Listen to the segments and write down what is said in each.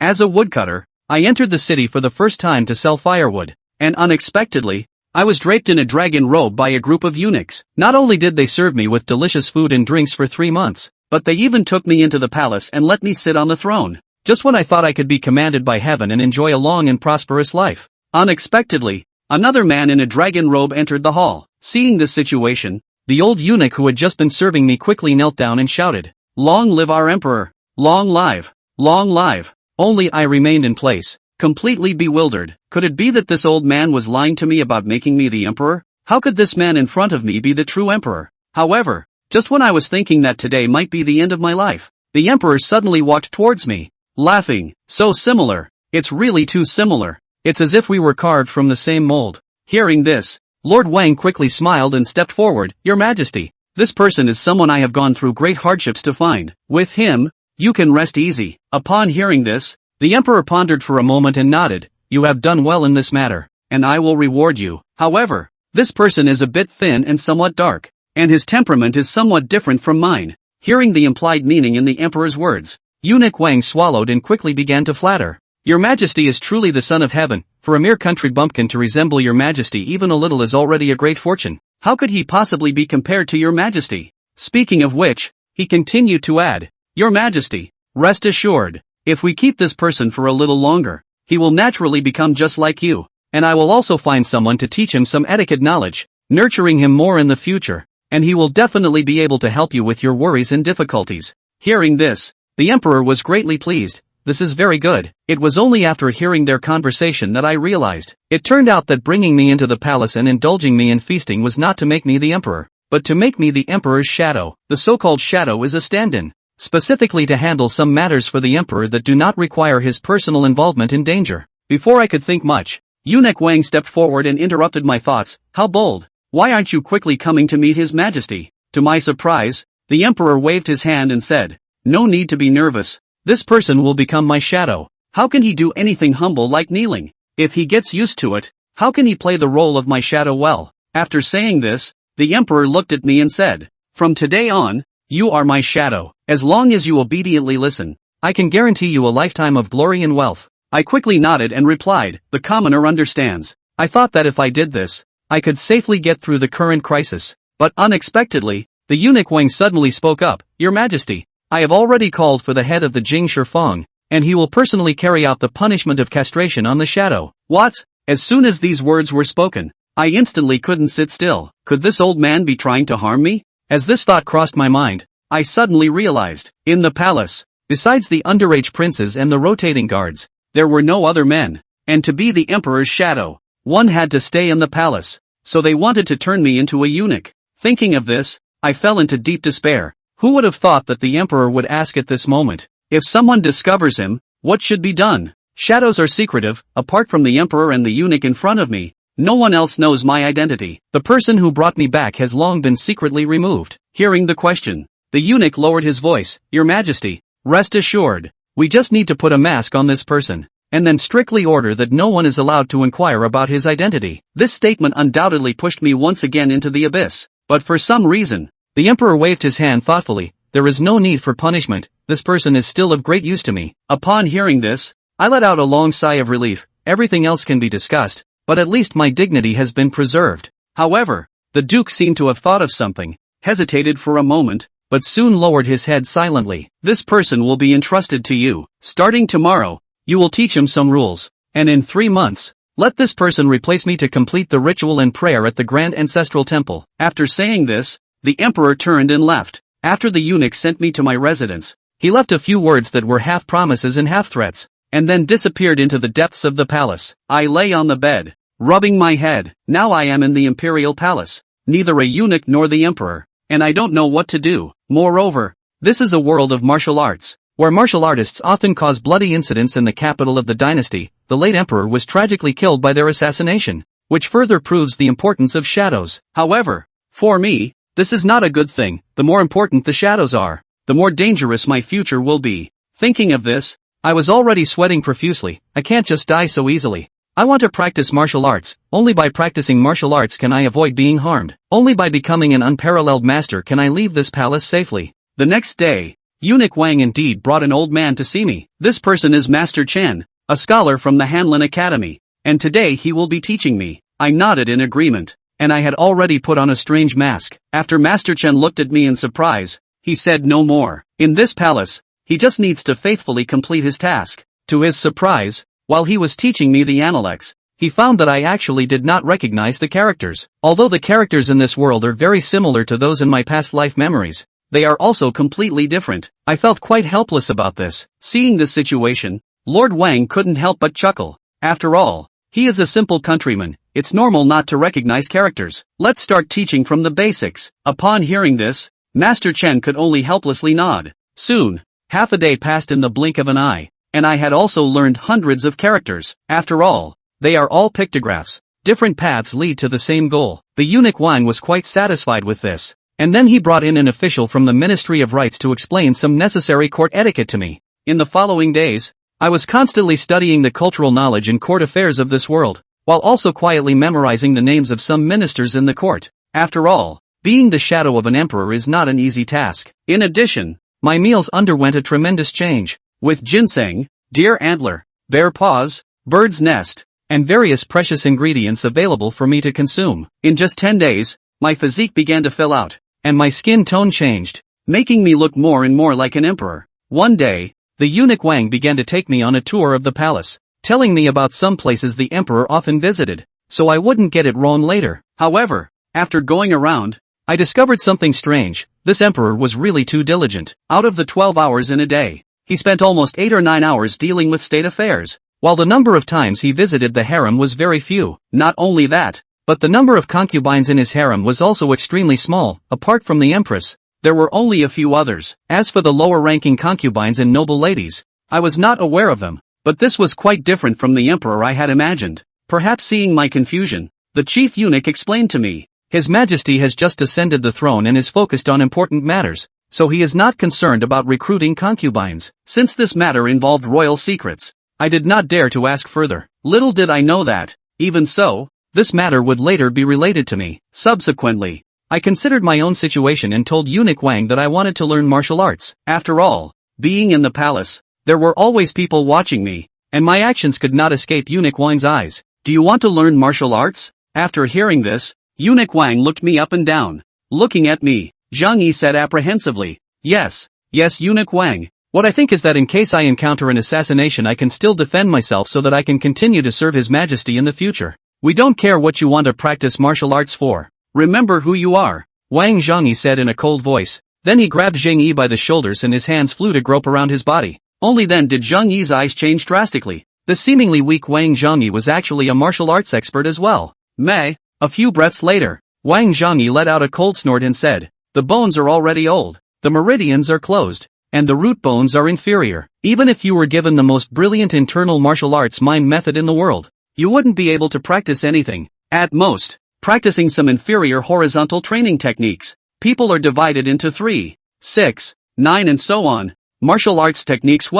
As a woodcutter, I entered the city for the first time to sell firewood, and unexpectedly, I was draped in a dragon robe by a group of eunuchs. Not only did they serve me with delicious food and drinks for 3 months, but they even took me into the palace and let me sit on the throne. Just when I thought I could be commanded by heaven and enjoy a long and prosperous life. Unexpectedly, another man in a dragon robe entered the hall. Seeing this situation, the old eunuch who had just been serving me quickly knelt down and shouted, "Long live our emperor! Long live! Long live!" Only I remained in place, completely bewildered. Could it be that this old man was lying to me about making me the emperor? How could this man in front of me be the true emperor? However, just when I was thinking that today might be the end of my life, the emperor suddenly walked towards me, laughing. So similar. It's really too similar. It's as if we were carved from the same mold. Hearing this, Lord Wang quickly smiled and stepped forward. "Your Majesty, this person is someone I have gone through great hardships to find. With him, you can rest easy." Upon hearing this, the emperor pondered for a moment and nodded. "You have done well in this matter, and I will reward you. However, this person is a bit thin and somewhat dark, and his temperament is somewhat different from mine." Hearing the implied meaning in the emperor's words, Eunuch Wang swallowed and quickly began to flatter. "Your Majesty is truly the son of heaven. For a mere country bumpkin to resemble your Majesty even a little is already a great fortune. How could he possibly be compared to your Majesty? Speaking of which," he continued to add, "Your Majesty, rest assured, if we keep this person for a little longer, he will naturally become just like you, and I will also find someone to teach him some etiquette knowledge, nurturing him more in the future, and he will definitely be able to help you with your worries and difficulties." Hearing this, the emperor was greatly pleased. "This is very good." It was only after hearing their conversation that I realized. It turned out that bringing me into the palace and indulging me in feasting was not to make me the emperor, but to make me the emperor's shadow. The so-called shadow is a stand-in, specifically to handle some matters for the emperor that do not require his personal involvement in danger. Before I could think much, Eunuch Wang stepped forward and interrupted my thoughts. "How bold! Why aren't you quickly coming to meet His Majesty?" To my surprise, the emperor waved his hand and said, "No need to be nervous. This person will become my shadow. How can he do anything humble like kneeling? If he gets used to it, how can he play the role of my shadow well?" After saying this, the emperor looked at me and said, "From today on, you are my shadow. As long as you obediently listen, I can guarantee you a lifetime of glory and wealth." I quickly nodded and replied, "The commoner understands." I thought that if I did this, I could safely get through the current crisis. But unexpectedly, the eunuch Wang suddenly spoke up. "Your Majesty, I have already called for the head of the Jing Shifeng, and he will personally carry out the punishment of castration on the shadow." What? As soon as these words were spoken, I instantly couldn't sit still. Could this old man be trying to harm me? As this thought crossed my mind, I suddenly realized, in the palace, besides the underage princes and the rotating guards, there were no other men, and to be the emperor's shadow, one had to stay in the palace, so they wanted to turn me into a eunuch. Thinking of this, I fell into deep despair. Who would have thought that the emperor would ask at this moment, if someone discovers him, what should be done? Shadows are secretive. Apart from the emperor and the eunuch in front of me, no one else knows my identity. The person who brought me back has long been secretly removed. Hearing the question, the eunuch lowered his voice. "Your Majesty, rest assured, we just need to put a mask on this person, and then strictly order that no one is allowed to inquire about his identity." This statement undoubtedly pushed me once again into the abyss, but for some reason, the emperor waved his hand thoughtfully. "There is no need for punishment, this person is still of great use to me." Upon hearing this, I let out a long sigh of relief. Everything else can be discussed, but at least my dignity has been preserved. However, the duke seemed to have thought of something, hesitated for a moment, but soon lowered his head silently. "This person will be entrusted to you. Starting tomorrow, you will teach him some rules, and in 3 months, let this person replace me to complete the ritual and prayer at the Grand Ancestral Temple." After saying this, the emperor turned and left. After the eunuch sent me to my residence, he left a few words that were half promises and half threats, and then disappeared into the depths of the palace. I lay on the bed, rubbing my head. Now I am in the imperial palace, neither a eunuch nor the emperor, and I don't know what to do. Moreover, this is a world of martial arts, where martial artists often cause bloody incidents. In the capital of the dynasty, the late emperor was tragically killed by their assassination, which further proves the importance of shadows. However, for me, this is not a good thing. The more important the shadows are, the more dangerous my future will be. Thinking of this, I was already sweating profusely. I can't just die so easily. I want to practice martial arts. Only by practicing martial arts can I avoid being harmed. Only by becoming an unparalleled master can I leave this palace safely. The next day, Eunuch Wang indeed brought an old man to see me. This person is Master Chen, a scholar from the Hanlin Academy, and today he will be teaching me. I nodded in agreement, and I had already put on a strange mask. After Master Chen looked at me in surprise, he said no more. In this palace, he just needs to faithfully complete his task. To his surprise, while he was teaching me the Analects, he found that I actually did not recognize the characters. Although the characters in this world are very similar to those in my past life memories, they are also completely different. I felt quite helpless about this. Seeing this situation, Lord Wang couldn't help but chuckle. After all, he is a simple countryman. It's normal not to recognize characters. Let's start teaching from the basics. Upon hearing this, Master Chen could only helplessly nod. Soon, half a day passed in the blink of an eye, and I had also learned hundreds of characters. After all, they are all pictographs. Different paths lead to the same goal. The eunuch Wang was quite satisfied with this, and then he brought in an official from the Ministry of Rites to explain some necessary court etiquette to me. In the following days, I was constantly studying the cultural knowledge and court affairs of this world, while also quietly memorizing the names of some ministers in the court. After all, being the shadow of an emperor is not an easy task. In addition, my meals underwent a tremendous change, with ginseng, deer antler, bear paws, bird's nest, and various precious ingredients available for me to consume. In just 10 days, my physique began to fill out, and my skin tone changed, making me look more and more like an emperor. One day, the eunuch Wang began to take me on a tour of the palace, telling me about some places the emperor often visited, so I wouldn't get it wrong later. However, after going around, I discovered something strange. This emperor was really too diligent. Out of the 12 hours in a day, he spent almost 8 or 9 hours dealing with state affairs, while the number of times he visited the harem was very few. Not only that, but the number of concubines in his harem was also extremely small. Apart from the empress, there were only a few others. As for the lower-ranking concubines and noble ladies, I was not aware of them, but this was quite different from the emperor I had imagined. Perhaps seeing my confusion, the chief eunuch explained to me, His Majesty has just ascended the throne and is focused on important matters, so he is not concerned about recruiting concubines. Since this matter involved royal secrets, I did not dare to ask further. Little did I know that, even so, this matter would later be related to me. Subsequently, I considered my own situation and told Eunuch Wang that I wanted to learn martial arts. After all, being in the palace, there were always people watching me, and my actions could not escape Eunuch Wang's eyes. Do you want to learn martial arts? After hearing this, Eunuch Wang looked me up and down. Looking at me, Zhang Yi said apprehensively, Yes, Eunuch Wang. What I think is that in case I encounter an assassination I can still defend myself so that I can continue to serve His Majesty in the future. We don't care what you want to practice martial arts for. Remember who you are. Wang Zhangyi said in a cold voice. Then he grabbed Zhang Yi by the shoulders and his hands flew to grope around his body. Only then did Zhang Yi's eyes change drastically. The seemingly weak Wang Zhangyi was actually a martial arts expert as well. A few breaths later, Wang Zhangyi let out a cold snort and said, The bones are already old. The meridians are closed. And the root bones are inferior. Even if you were given the most brilliant internal martial arts mind method in the world, you wouldn't be able to practice anything. At most, practicing some inferior horizontal training techniques. People are divided into 3, 6, 9 and so on. Martial arts techniques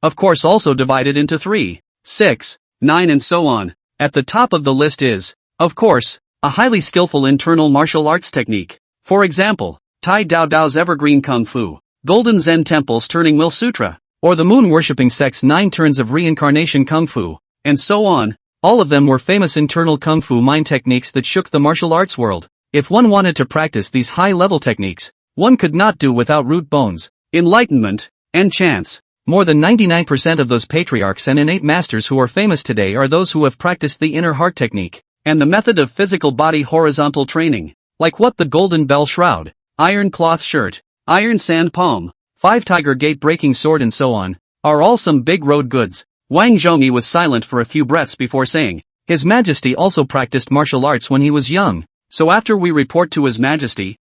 of course also divided into 3, 6, 9 and so on. At the top of the list is, of course, a highly skillful internal martial arts technique. For example, Tai Dao Dao's Evergreen Kung Fu, Golden Zen Temple's Turning Wheel Sutra, or the moon-worshipping sect's 9 turns of reincarnation Kung Fu, and so on. All of them were famous internal Kung Fu mind techniques that shook the martial arts world. If one wanted to practice these high-level techniques, one could not do without root bones, enlightenment, and chance. More than 99% of those patriarchs and innate masters who are famous today are those who have practiced the inner heart technique, and the method of physical body horizontal training, like what the Golden Bell Shroud, Iron Cloth Shirt, Iron Sand Palm, 5 Tiger Gate Breaking Sword and so on, are all some big road goods. Wang Zhongyi was silent for a few breaths before saying, His Majesty also practiced martial arts when he was young, so after we report to His Majesty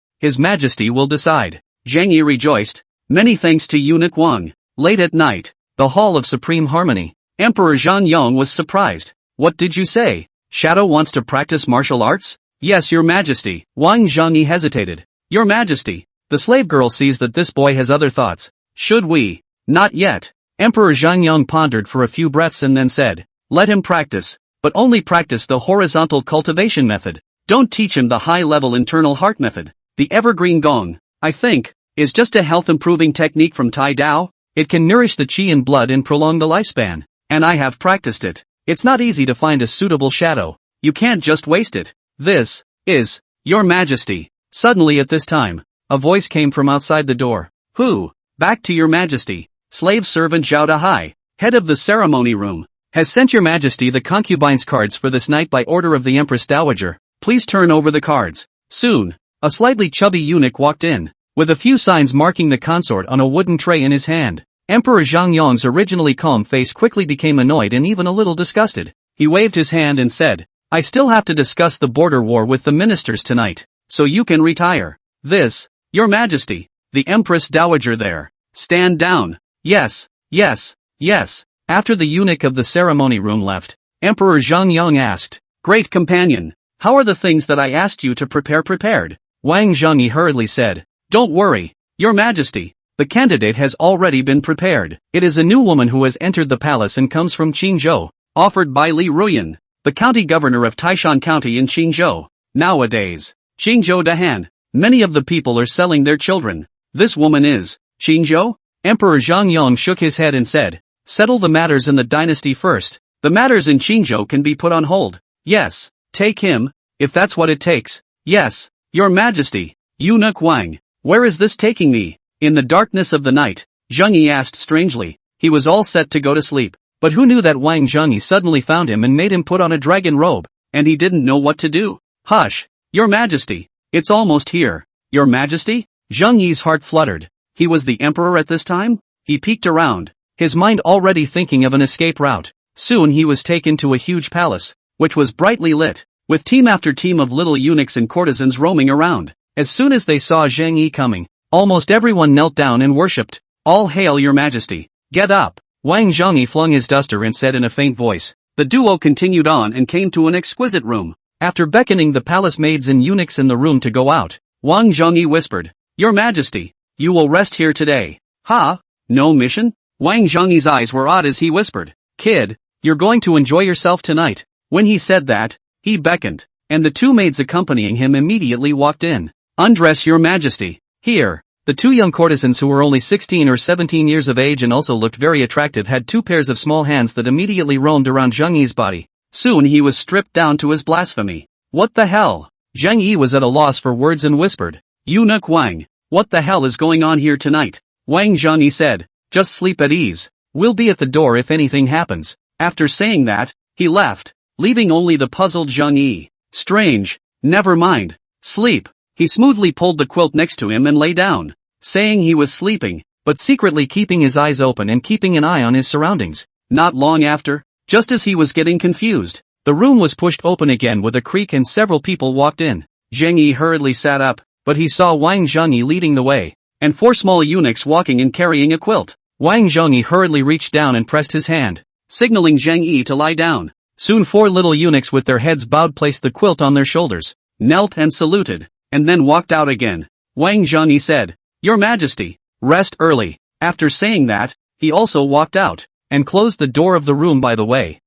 will decide. Zhang Yi rejoiced. Many thanks to Eunuch Wang. Late at night, the Hall of Supreme Harmony. Emperor Zhang Yong was surprised. What did you say? Shadow wants to practice martial arts? Yes, Your Majesty. Wang Zhongyi hesitated. Your Majesty. The slave girl sees that this boy has other thoughts. Should we? Not yet. Emperor Zhangyang pondered for a few breaths and then said, Let him practice, but only practice the horizontal cultivation method. Don't teach him the high-level internal heart method, the evergreen gong. I think is just a health-improving technique from Tai Dao. It can nourish the qi in blood and prolong the lifespan. And I have practiced it. It's not easy to find a suitable shadow. You can't just waste it. This is Your Majesty. Suddenly at this time, a voice came from outside the door. Who? Back to Your Majesty. Slave servant Zhao Dahai, head of the ceremony room, has sent Your Majesty the concubines cards for this night by order of the Empress Dowager. Please turn over the cards. Soon, a slightly chubby eunuch walked in, with a few signs marking the consort on a wooden tray in his hand. Emperor Zhang Yong's originally calm face quickly became annoyed and even a little disgusted. He waved his hand and said, I still have to discuss the border war with the ministers tonight, so you can retire. This, Your Majesty, the Empress Dowager there. Stand down. Yes, yes, yes. After the eunuch of the ceremony room left, Emperor Zhang Yong asked, Great companion, how are the things that I asked you to prepare prepared? Wang Zhengyi hurriedly said, Don't worry, Your Majesty. The candidate has already been prepared. It is a new woman who has entered the palace and comes from Qingzhou, offered by Li Ruyan, the county governor of Taishan County in Qingzhou. Nowadays, Qingzhou Dahan, many of the people are selling their children. This woman is Qingzhou? Emperor Zhang Yong shook his head and said, Settle the matters in the dynasty first. The matters in Qingzhou can be put on hold. Yes, take him, if that's what it takes. Yes, Your Majesty. Eunuch Wang, where is this taking me? In the darkness of the night, Zhengyi asked strangely. He was all set to go to sleep, but who knew that Wang Zhengyi suddenly found him and made him put on a dragon robe, and he didn't know what to do. Hush, Your Majesty, it's almost here. Your Majesty? Zhengyi's heart fluttered. He was the emperor at this time? He peeked around, his mind already thinking of an escape route. Soon he was taken to a huge palace, which was brightly lit, with team after team of little eunuchs and courtesans roaming around. As soon as they saw Zhengyi coming, almost everyone knelt down and worshipped. All hail Your Majesty. Get up. Wang Zhengyi flung his duster and said in a faint voice. The duo continued on and came to an exquisite room. After beckoning the palace maids and eunuchs in the room to go out, Wang Zhengyi whispered, Your Majesty, you will rest here today. Ha? No mission? Wang Zhengyi's eyes were odd as he whispered, Kid, you're going to enjoy yourself tonight. When he said that, he beckoned, and the two maids accompanying him immediately walked in. Undress Your Majesty. Here, the two young courtesans who were only 16 or 17 years of age and also looked very attractive had two pairs of small hands that immediately roamed around Zhengyi's body. Soon he was stripped down to his blasphemy. What the hell? Zhengyi was at a loss for words and whispered, Eunuch Wang, what the hell is going on here tonight? Wang Zhengyi said, Just sleep at ease. We'll be at the door if anything happens. After saying that, he left, leaving only the puzzled Zhengyi. Strange. Never mind. Sleep. He smoothly pulled the quilt next to him and lay down, saying he was sleeping, but secretly keeping his eyes open and keeping an eye on his surroundings. Not long after, just as he was getting confused, the room was pushed open again with a creak and several people walked in. Zhengyi hurriedly sat up, but he saw Wang Zhengyi leading the way, and four small eunuchs walking and carrying a quilt. Wang Zhengyi hurriedly reached down and pressed his hand, signaling Zhengyi to lie down. Soon four little eunuchs with their heads bowed placed the quilt on their shoulders, knelt and saluted, and then walked out again. Wang Zhengyi said, Your Majesty, rest early. After saying that, he also walked out, and closed the door of the room by the way.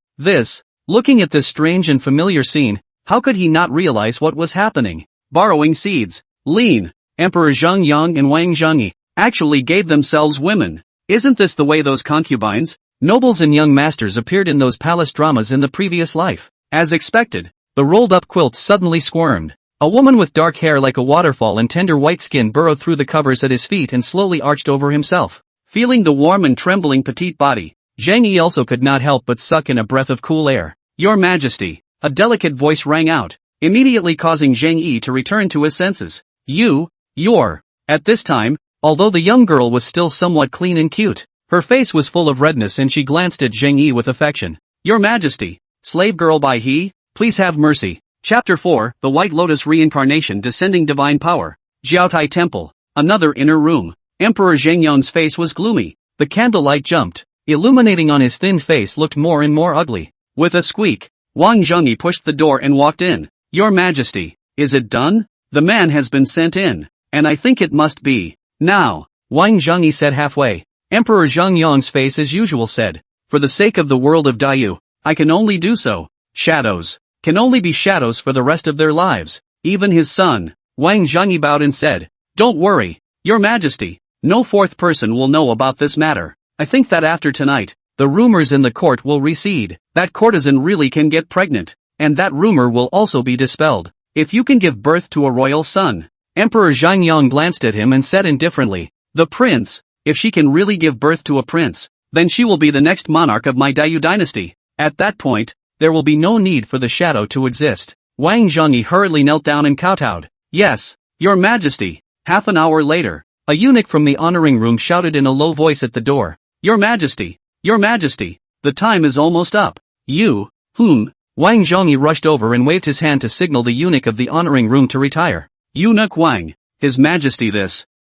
Looking at this strange and familiar scene, how could he not realize what was happening? Borrowing seeds. Lin, Emperor Zhang Yang and Wang Zhengyi, actually gave themselves women. Isn't this the way those concubines, nobles and young masters appeared in those palace dramas in the previous life? As expected, the rolled-up quilt suddenly squirmed. A woman with dark hair like a waterfall and tender white skin burrowed through the covers at his feet and slowly arched over himself. Feeling the warm and trembling petite body, Zhengyi also could not help but suck in a breath of cool air. Your Majesty, a delicate voice rang out, immediately causing Zhengyi to return to his senses. You're. At this time, although the young girl was still somewhat clean and cute, her face was full of redness and she glanced at Zhengyi with affection. Your Majesty, slave girl by he, please have mercy. Chapter 4, The White Lotus Reincarnation Descending Divine Power. Jiaotai Temple, another inner room. Emperor Zhengyang's face was gloomy. The candlelight jumped, illuminating on his thin face looked more and more ugly. With a squeak, Wang Zhengyi pushed the door and walked in. Your Majesty, is it done? The man has been sent in, and I think it must be now. Wang Zhengyi said halfway. Emperor Zhengyang's face as usual said, For the sake of the world of Daiyu, I can only do so. Shadows can only be shadows for the rest of their lives. Even his son. Wang Zhengyi bowed and said, Don't worry, Your Majesty, no fourth person will know about this matter. I think that after tonight, the rumors in the court will recede, that courtesan really can get pregnant, and that rumor will also be dispelled. If you can give birth to a royal son. Emperor Zhangyang glanced at him and said indifferently, the prince, if she can really give birth to a prince, then she will be the next monarch of my Dayu dynasty. At that point, there will be no need for the shadow to exist. Wang Zhongyi hurriedly knelt down and kowtowed. Yes, Your Majesty. Half an hour later, a eunuch from the honoring room shouted in a low voice at the door. Your Majesty, the time is almost up. You, Wang Zhongyi rushed over and waved his hand to signal the eunuch of the honoring room to retire. Eunuch Wang, His Majesty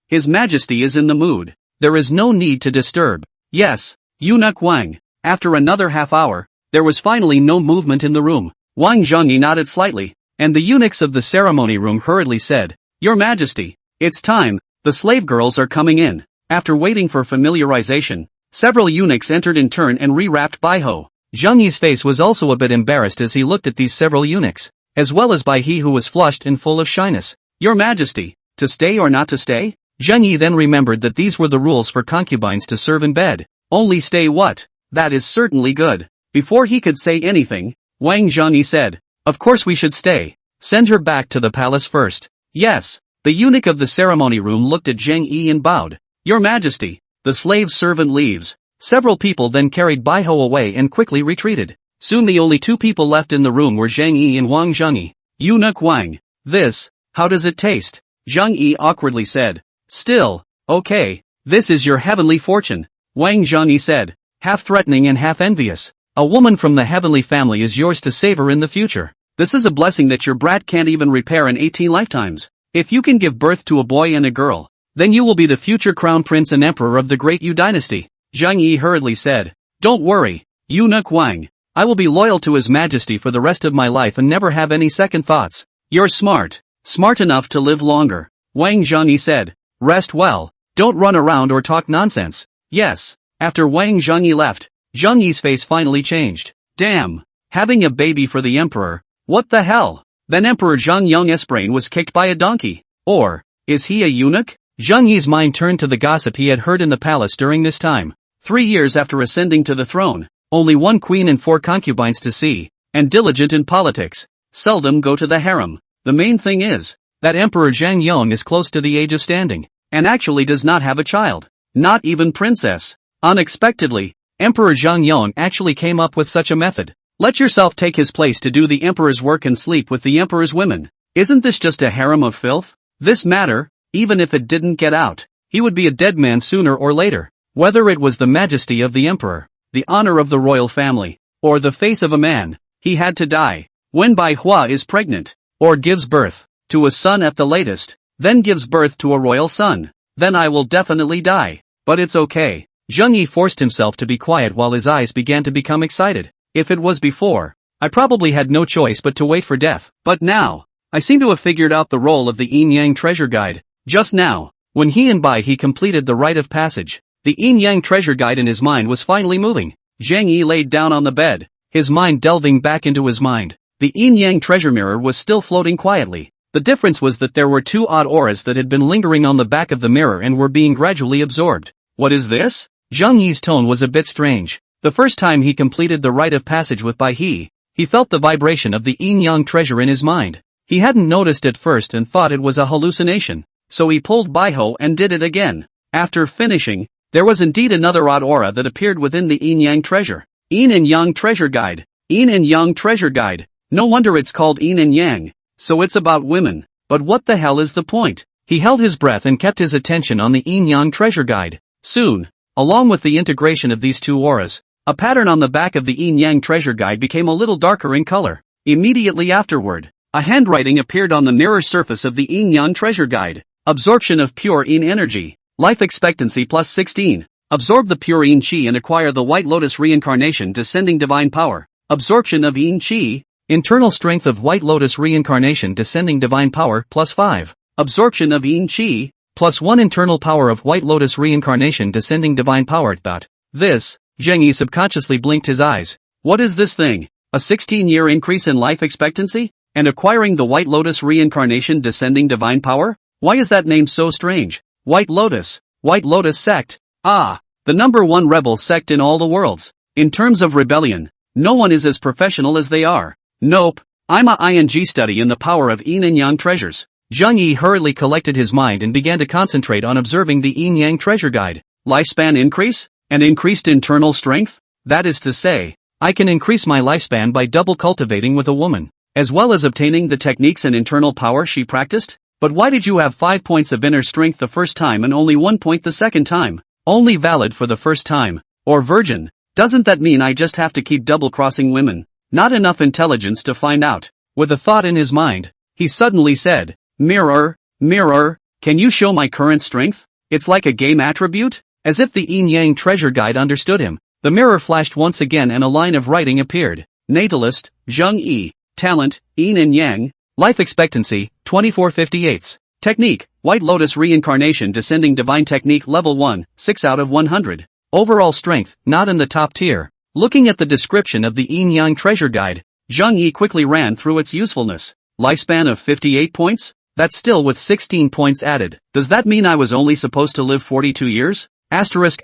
His Majesty is in the mood. There is no need to disturb. Yes, Eunuch Wang. After another half hour, there was finally no movement in the room. Wang Zhongyi nodded slightly, and the eunuchs of the ceremony room hurriedly said, Your Majesty, it's time, the slave girls are coming in. After waiting for familiarization, several eunuchs entered in turn and re-wrapped Baiho. Zhongyi's face was also a bit embarrassed as he looked at these several eunuchs, as well as by he who was flushed and full of shyness. Your Majesty, to stay or not to stay? Zhongyi then remembered that these were the rules for concubines to serve in bed. Only stay what? That is certainly good. Before he could say anything, Wang Zhongyi said, Of course we should stay. Send her back to the palace first. Yes. The eunuch of the ceremony room looked at Zheng Yi and bowed. Your Majesty, the slave servant leaves. Several people then carried Baiho away and quickly retreated. Soon the only two people left in the room were Zheng Yi and Wang Zhongyi. Eunuch Wang, how does it taste? Zheng Yi awkwardly said. Still, okay, this is your heavenly fortune. Wang Zhongyi said, half threatening and half envious. A woman from the heavenly family is yours to savor in the future. This is a blessing that your brat can't even repair in 18 lifetimes. If you can give birth to a boy and a girl, then you will be the future crown prince and emperor of the great Yu dynasty. Zheng Yi hurriedly said. Don't worry, Eunuch Wang. I will be loyal to His Majesty for the rest of my life and never have any second thoughts. You're smart enough to live longer. Wang Zhongyi said. Rest well, don't run around or talk nonsense. Yes. After Wang Zhongyi left, Zheng Yi's face finally changed. Damn, having a baby for the emperor, what the hell? Then Emperor Zhang Yong's brain was kicked by a donkey. Or, is he a eunuch? Zheng Yi's mind turned to the gossip he had heard in the palace during this time. 3 years after ascending to the throne, only one queen and 4 concubines to see, and diligent in politics, seldom go to the harem. The main thing is, that Emperor Zhang Yong is close to the age of standing, and actually does not have a child. Not even princess. Unexpectedly, Emperor Zhang Yong actually came up with such a method. Let yourself take his place to do the emperor's work and sleep with the emperor's women. Isn't this just a harem of filth? This matter, even if it didn't get out, he would be a dead man sooner or later. Whether it was the majesty of the emperor, the honor of the royal family, or the face of a man, he had to die. When Bai Hua is pregnant, or gives birth to a son at the latest, then gives birth to a royal son, then I will definitely die. But it's okay. Zheng Yi forced himself to be quiet while his eyes began to become excited. If it was before, I probably had no choice but to wait for death. But now, I seem to have figured out the role of the Yin Yang treasure guide. Just now, when he and Bai He completed the rite of passage, the Yin Yang treasure guide in his mind was finally moving. Zheng Yi laid down on the bed, his mind delving back into his mind. The Yin Yang treasure mirror was still floating quietly. The difference was that there were 2 odd auras that had been lingering on the back of the mirror and were being gradually absorbed. What is this? Zheng Yi's tone was a bit strange. The first time he completed the rite of passage with Bai He felt the vibration of the Yin Yang treasure in his mind. He hadn't noticed at first and thought it was a hallucination, so he pulled Baiho and did it again. After finishing, there was indeed another odd aura that appeared within the Yin Yang treasure. Yin and Yang treasure guide. Yin and Yang treasure guide. No wonder it's called Yin and Yang. So it's about women. But what the hell is the point? He held his breath and kept his attention on the Yin Yang treasure guide. Soon, along with the integration of these 2 auras, a pattern on the back of the Yin Yang treasure guide became a little darker in color. Immediately afterward, a handwriting appeared on the mirror surface of the Yin Yang treasure guide. Absorption of pure Yin energy. Life expectancy plus 16. Absorb the pure Yin Qi and acquire the White Lotus reincarnation descending divine power. Absorption of Yin Qi. Internal strength of White Lotus reincarnation descending divine power plus 5. Absorption of Yin Qi. Plus 1 internal power of White Lotus reincarnation descending divine power. This, Zheng Yi subconsciously blinked his eyes. What is this thing? A 16-year increase in life expectancy? And acquiring the White Lotus reincarnation descending divine power? Why is that name so strange? White Lotus. White Lotus sect. Ah, the number one rebel sect in all the worlds. In terms of rebellion, no one is as professional as they are. Nope, I'm a ing study in the power of yin and yang treasures. Zhang Yi hurriedly collected his mind and began to concentrate on observing the yin-yang treasure guide. Lifespan increase? And increased internal strength? That is to say, I can increase my lifespan by double cultivating with a woman, as well as obtaining the techniques and internal power she practiced? But why did you have 5 points of inner strength the first time and only 1 point the second time? Only valid for the first time. Or virgin. Doesn't that mean I just have to keep double-crossing women? Not enough intelligence to find out. With a thought in his mind, he suddenly said, Mirror, mirror, can you show my current strength? It's like a game attribute? As if the yin-yang treasure guide understood him, the mirror flashed once again and a line of writing appeared. Natalist, Zhang Yi. Talent, yin and yang. Life expectancy, 24/58. Technique, White Lotus Reincarnation Descending Divine Technique Level 1, 6 out of 100. Overall strength, not in the top tier. Looking at the description of the yin-yang treasure guide, Zhang Yi quickly ran through its usefulness. Lifespan of 58 points? That's still with 16 points added. Does that mean I was only supposed to live 42 years? Asterisk.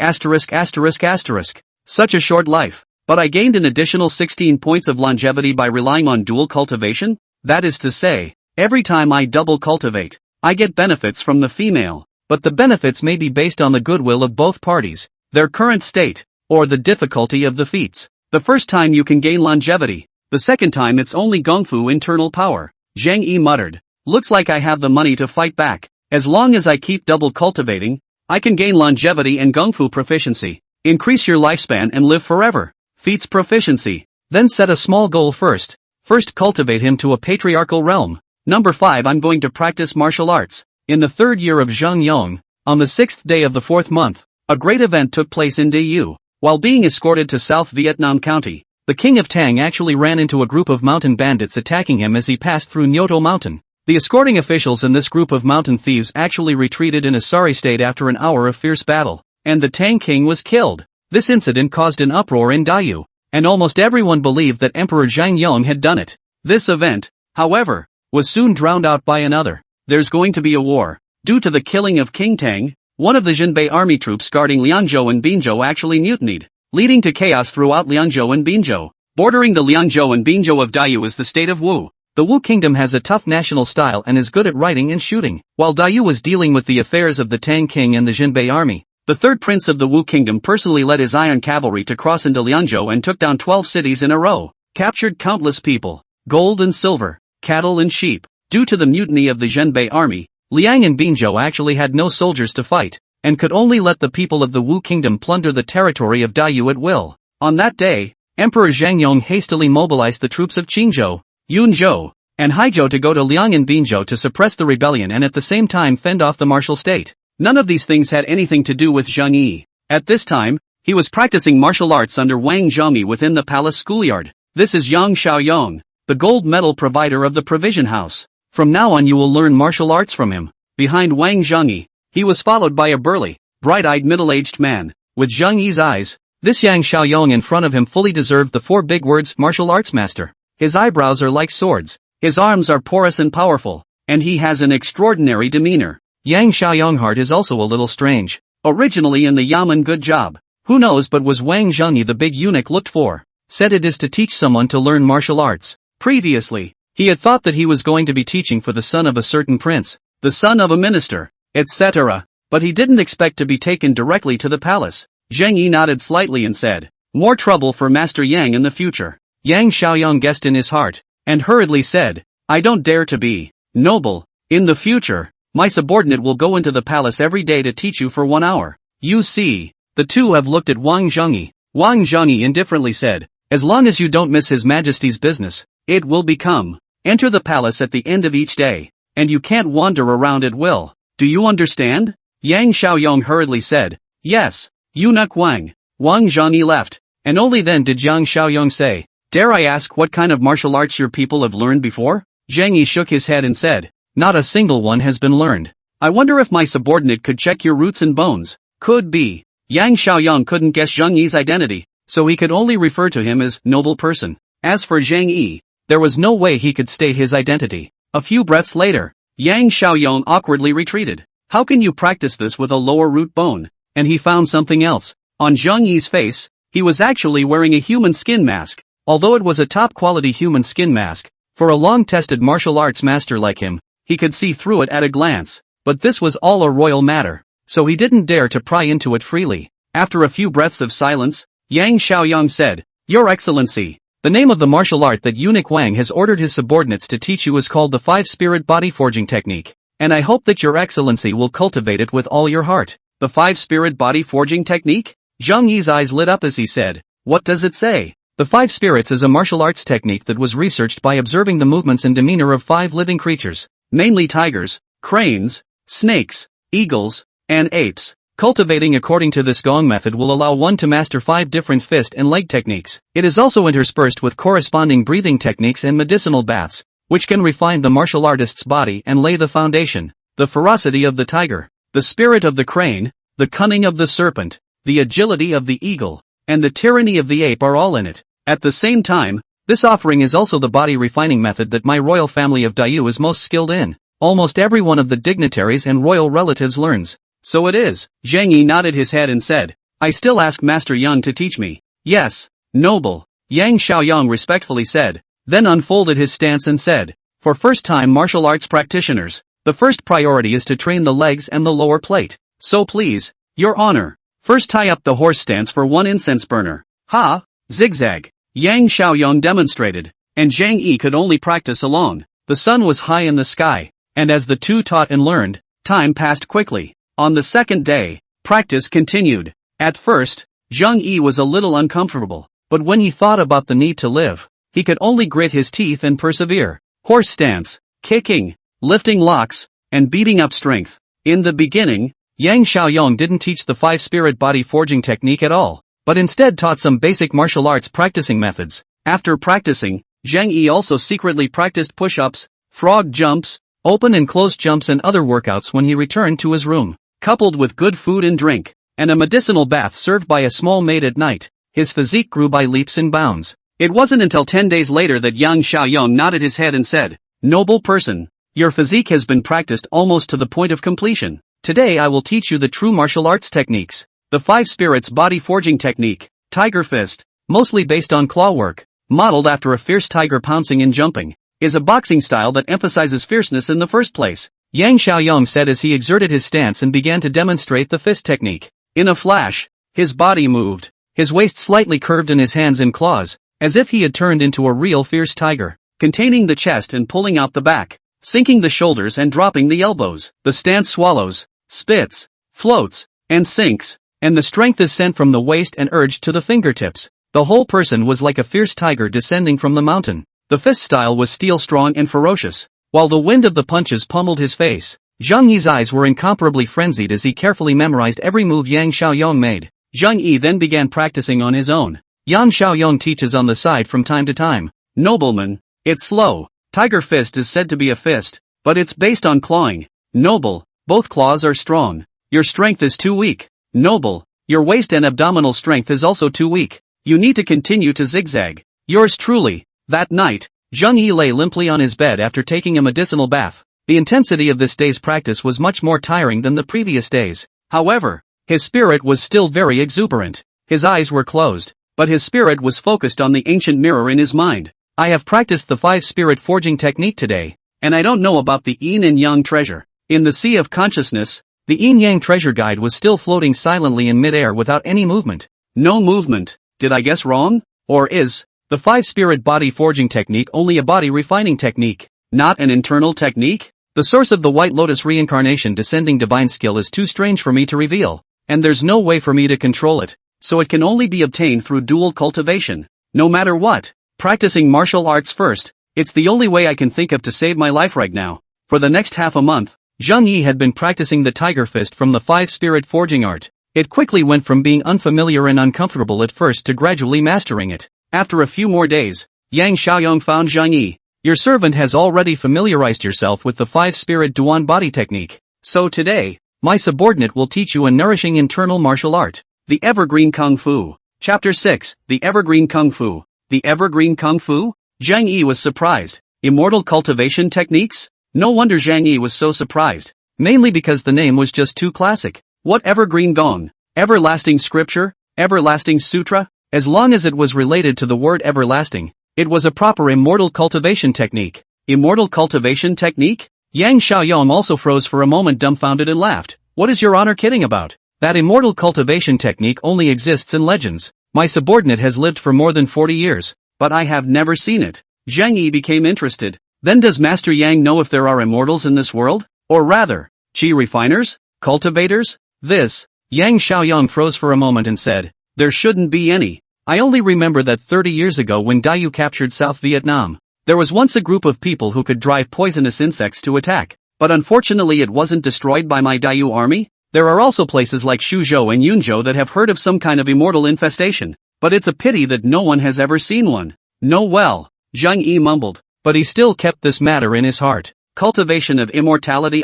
Such a short life. But I gained an additional 16 points of longevity by relying on dual cultivation? That is to say, every time I double cultivate, I get benefits from the female. But the benefits may be based on the goodwill of both parties, their current state, or the difficulty of the feats. The first time you can gain longevity. The second time it's only gongfu internal power. Zhang Yi muttered. Looks like I have the money to fight back. As long as I keep double cultivating, I can gain longevity and gongfu proficiency. Increase your lifespan and live forever. Feats proficiency. Then set a small goal first. First cultivate him to a patriarchal realm. Number 5 I'm going to practice martial arts. In the 3rd year of Zhang Yong, on the 6th day of the 4th month, a great event took place in Dayu. While being escorted to South Vietnam County, the king of Tang actually ran into a group of mountain bandits attacking him as he passed through Nyoto Mountain. The escorting officials in this group of mountain thieves actually retreated in a sorry state after an hour of fierce battle, and the Tang king was killed. This incident caused an uproar in Dayu, and almost everyone believed that Emperor Zhang Yong had done it. This event, however, was soon drowned out by another. There's going to be a war. Due to the killing of King Tang, one of the Jinbei army troops guarding Liangzhou and Binzhou actually mutinied, leading to chaos throughout Liangzhou and Binzhou. Bordering the Liangzhou and Binzhou of Dayu is the state of Wu. The Wu kingdom has a tough national style and is good at writing and shooting. While Dayu was dealing with the affairs of the Tang king and the Jinbei army, the third prince of the Wu kingdom personally led his iron cavalry to cross into Liangzhou and took down 12 cities in a row, captured countless people, gold and silver, cattle and sheep. Due to the mutiny of the Jinbei army, Liang and Binzhou actually had no soldiers to fight, and could only let the people of the Wu kingdom plunder the territory of Dayu at will. On that day, Emperor Zhang Yong hastily mobilized the troops of Qingzhou, Yunzhou, and Haizhou to go to Liang and Binzhou to suppress the rebellion and at the same time fend off the martial state. None of these things had anything to do with Zhang Yi. At this time, he was practicing martial arts under Wang Zhongyi within the palace schoolyard. This is Yang Xiaoyong, the gold medal provider of the provision house. From now on you will learn martial arts from him. Behind Wang Zhongyi, he was followed by a burly, bright-eyed middle-aged man, with Zhang Yi's eyes. This Yang Xiaoyong in front of him fully deserved the 4 big words martial arts master. His eyebrows are like swords, his arms are porous and powerful, and he has an extraordinary demeanor. Yang Xiaoyong heart is also a little strange. Originally in the Yamen good job. Who knows but was Wang Zhongyi the big eunuch looked for? Said it is to teach someone to learn martial arts. Previously, he had thought that he was going to be teaching for the son of a certain prince, the son of a minister, etc. But he didn't expect to be taken directly to the palace. Zhang Yi nodded slightly and said, more trouble for Master Yang in the future. Yang Xiaoyong guessed in his heart, and hurriedly said, I don't dare to be noble. In the future, my subordinate will go into the palace every day to teach you for 1 hour. You see, the two have looked at Wang Zhongyi. Wang Zhongyi indifferently said, as long as you don't miss His Majesty's business, it will become. Enter the palace at the end of each day, and you can't wander around at will. Do you understand? Yang Xiaoyong hurriedly said, yes, eunuch Wang. Wang Zhongyi left, and only then did Yang Xiaoyong say, dare I ask what kind of martial arts your people have learned before? Zhang Yi shook his head and said, not a single one has been learned. I wonder if my subordinate could check your roots and bones. Could be. Yang Xiaoyong couldn't guess Zhang Yi's identity, so he could only refer to him as noble person. As for Zhang Yi, there was no way he could state his identity. A few breaths later, Yang Xiaoyong awkwardly retreated. How can you practice this with a lower root bone? And he found something else. On Zhang Yi's face, he was actually wearing a human skin mask. Although it was a top-quality human skin mask, for a long-tested martial arts master like him, he could see through it at a glance. But this was all a royal matter, so he didn't dare to pry into it freely. After a few breaths of silence, Yang Xiaoyang said, "Your Excellency, the name of the martial art that eunuch Wang has ordered his subordinates to teach you is called the Five-Spirit Body Forging Technique, and I hope that your Excellency will cultivate it with all your heart." The Five-Spirit Body Forging Technique? Zhang Yi's eyes lit up as he said, "What does it say?" The Five Spirits is a martial arts technique that was researched by observing the movements and demeanor of 5 living creatures, mainly tigers, cranes, snakes, eagles, and apes. Cultivating according to this Gong method will allow one to master 5 different fist and leg techniques. It is also interspersed with corresponding breathing techniques and medicinal baths, which can refine the martial artist's body and lay the foundation. The ferocity of the tiger, the spirit of the crane, the cunning of the serpent, the agility of the eagle, and the tyranny of the ape are all in it. At the same time, this offering is also the body refining method that my royal family of Dayu is most skilled in. Almost every one of the dignitaries and royal relatives learns. So it is. Zhang Yi nodded his head and said, "I still ask Master Yang to teach me." "Yes, noble," Yang Xiaoyang respectfully said, then unfolded his stance and said, "For first-time martial arts practitioners, the first priority is to train the legs and the lower plate. So please, Your Honor, first tie up the horse stance for 1 incense burner." "Ha!" Zigzag. Yang Xiaoyang demonstrated, and Zhang Yi could only practice alone. The sun was high in the sky, and as the two taught and learned, time passed quickly. On the second day, practice continued. At first, Zhang Yi was a little uncomfortable, but when he thought about the need to live, he could only grit his teeth and persevere. Horse stance, kicking, lifting locks, and beating up strength. In the beginning, Yang Xiaoyang didn't teach the Five-Spirit Body Forging technique at all, but instead taught some basic martial arts practicing methods. After practicing, Zhang Yi also secretly practiced push-ups, frog jumps, open and close jumps and other workouts when he returned to his room. Coupled with good food and drink, and a medicinal bath served by a small maid at night, his physique grew by leaps and bounds. It wasn't until 10 days later that Yang Xiaoyang nodded his head and said, "Noble person, your physique has been practiced almost to the point of completion. Today I will teach you the true martial arts techniques. The Five Spirits Body Forging Technique, Tiger Fist, mostly based on claw work, modeled after a fierce tiger pouncing and jumping, is a boxing style that emphasizes fierceness in the first place," Yang Xiaoyang said as he exerted his stance and began to demonstrate the fist technique. In a flash, his body moved, his waist slightly curved and his hands in claws, as if he had turned into a real fierce tiger, containing the chest and pulling out the back, sinking the shoulders and dropping the elbows. The stance swallows, spits, floats, and sinks, and the strength is sent from the waist and urged to the fingertips. The whole person was like a fierce tiger descending from the mountain. The fist style was steel strong and ferocious, while the wind of the punches pummeled his face. Zhang Yi's eyes were incomparably frenzied as he carefully memorized every move Yang Xiaoyang made. Zhang Yi then began practicing on his own. Yang Xiaoyang teaches on the side from time to time. "Nobleman, it's slow. Tiger fist is said to be a fist, but it's based on clawing. Noble, both claws are strong. Your strength is too weak. Noble, your waist and abdominal strength is also too weak. You need to continue to zigzag. Yours truly." That night, Zhang Yi lay limply on his bed after taking a medicinal bath. The intensity of this day's practice was much more tiring than the previous days. However, his spirit was still very exuberant. His eyes were closed, but his spirit was focused on the ancient mirror in his mind. "I have practiced the Five-Spirit Forging technique today, and I don't know about the Yin and Yang treasure." In the sea of consciousness, the Yin-Yang treasure guide was still floating silently in mid-air without any movement. No movement. Did I guess wrong? Or is the Five-Spirit Body Forging technique only a body refining technique, not an internal technique? The source of the White Lotus reincarnation descending divine skill is too strange for me to reveal, and there's no way for me to control it, so it can only be obtained through dual cultivation. No matter what, practicing martial arts first, it's the only way I can think of to save my life right now. For the next half a month, Zhang Yi had been practicing the Tiger Fist from the Five-Spirit Forging art. It quickly went from being unfamiliar and uncomfortable at first to gradually mastering it. After a few more days, Yang Xiaoyang found Zhang Yi. "Your servant has already familiarized yourself with the Five-Spirit Duan body technique. So today, my subordinate will teach you a nourishing internal martial art. The Evergreen Kung Fu." Chapter 6, The Evergreen Kung Fu. The Evergreen Kung Fu? Zhang Yi was surprised. Immortal cultivation techniques? No wonder Zhang Yi was so surprised. mainly because the name was just too classic. What evergreen gong? Everlasting scripture? Everlasting sutra? As long as it was related to the word everlasting, it was a proper immortal cultivation technique. Immortal cultivation technique? Yang Xiaoyong also froze for a moment, dumbfounded, and laughed. What is your honor kidding about? That immortal cultivation technique only exists in legends. My subordinate has lived for more than 40 years, but I have never seen it. Zhang Yi became interested. Then does Master Yang know if there are immortals in this world? Or rather, qi refiners? Cultivators? This? Yang Xiaoyong froze for a moment and said, there shouldn't be any. I only remember that 30 years ago when Dayu captured South Vietnam, there was once a group of people who could drive poisonous insects to attack, but unfortunately it wasn't destroyed by my Dayu army. There are also places like Shuzhou and Yunzhou that have heard of some kind of immortal infestation, but it's a pity that no one has ever seen one. No, well, Zhang Yi mumbled, but he still kept this matter in his heart. Cultivation of immortality,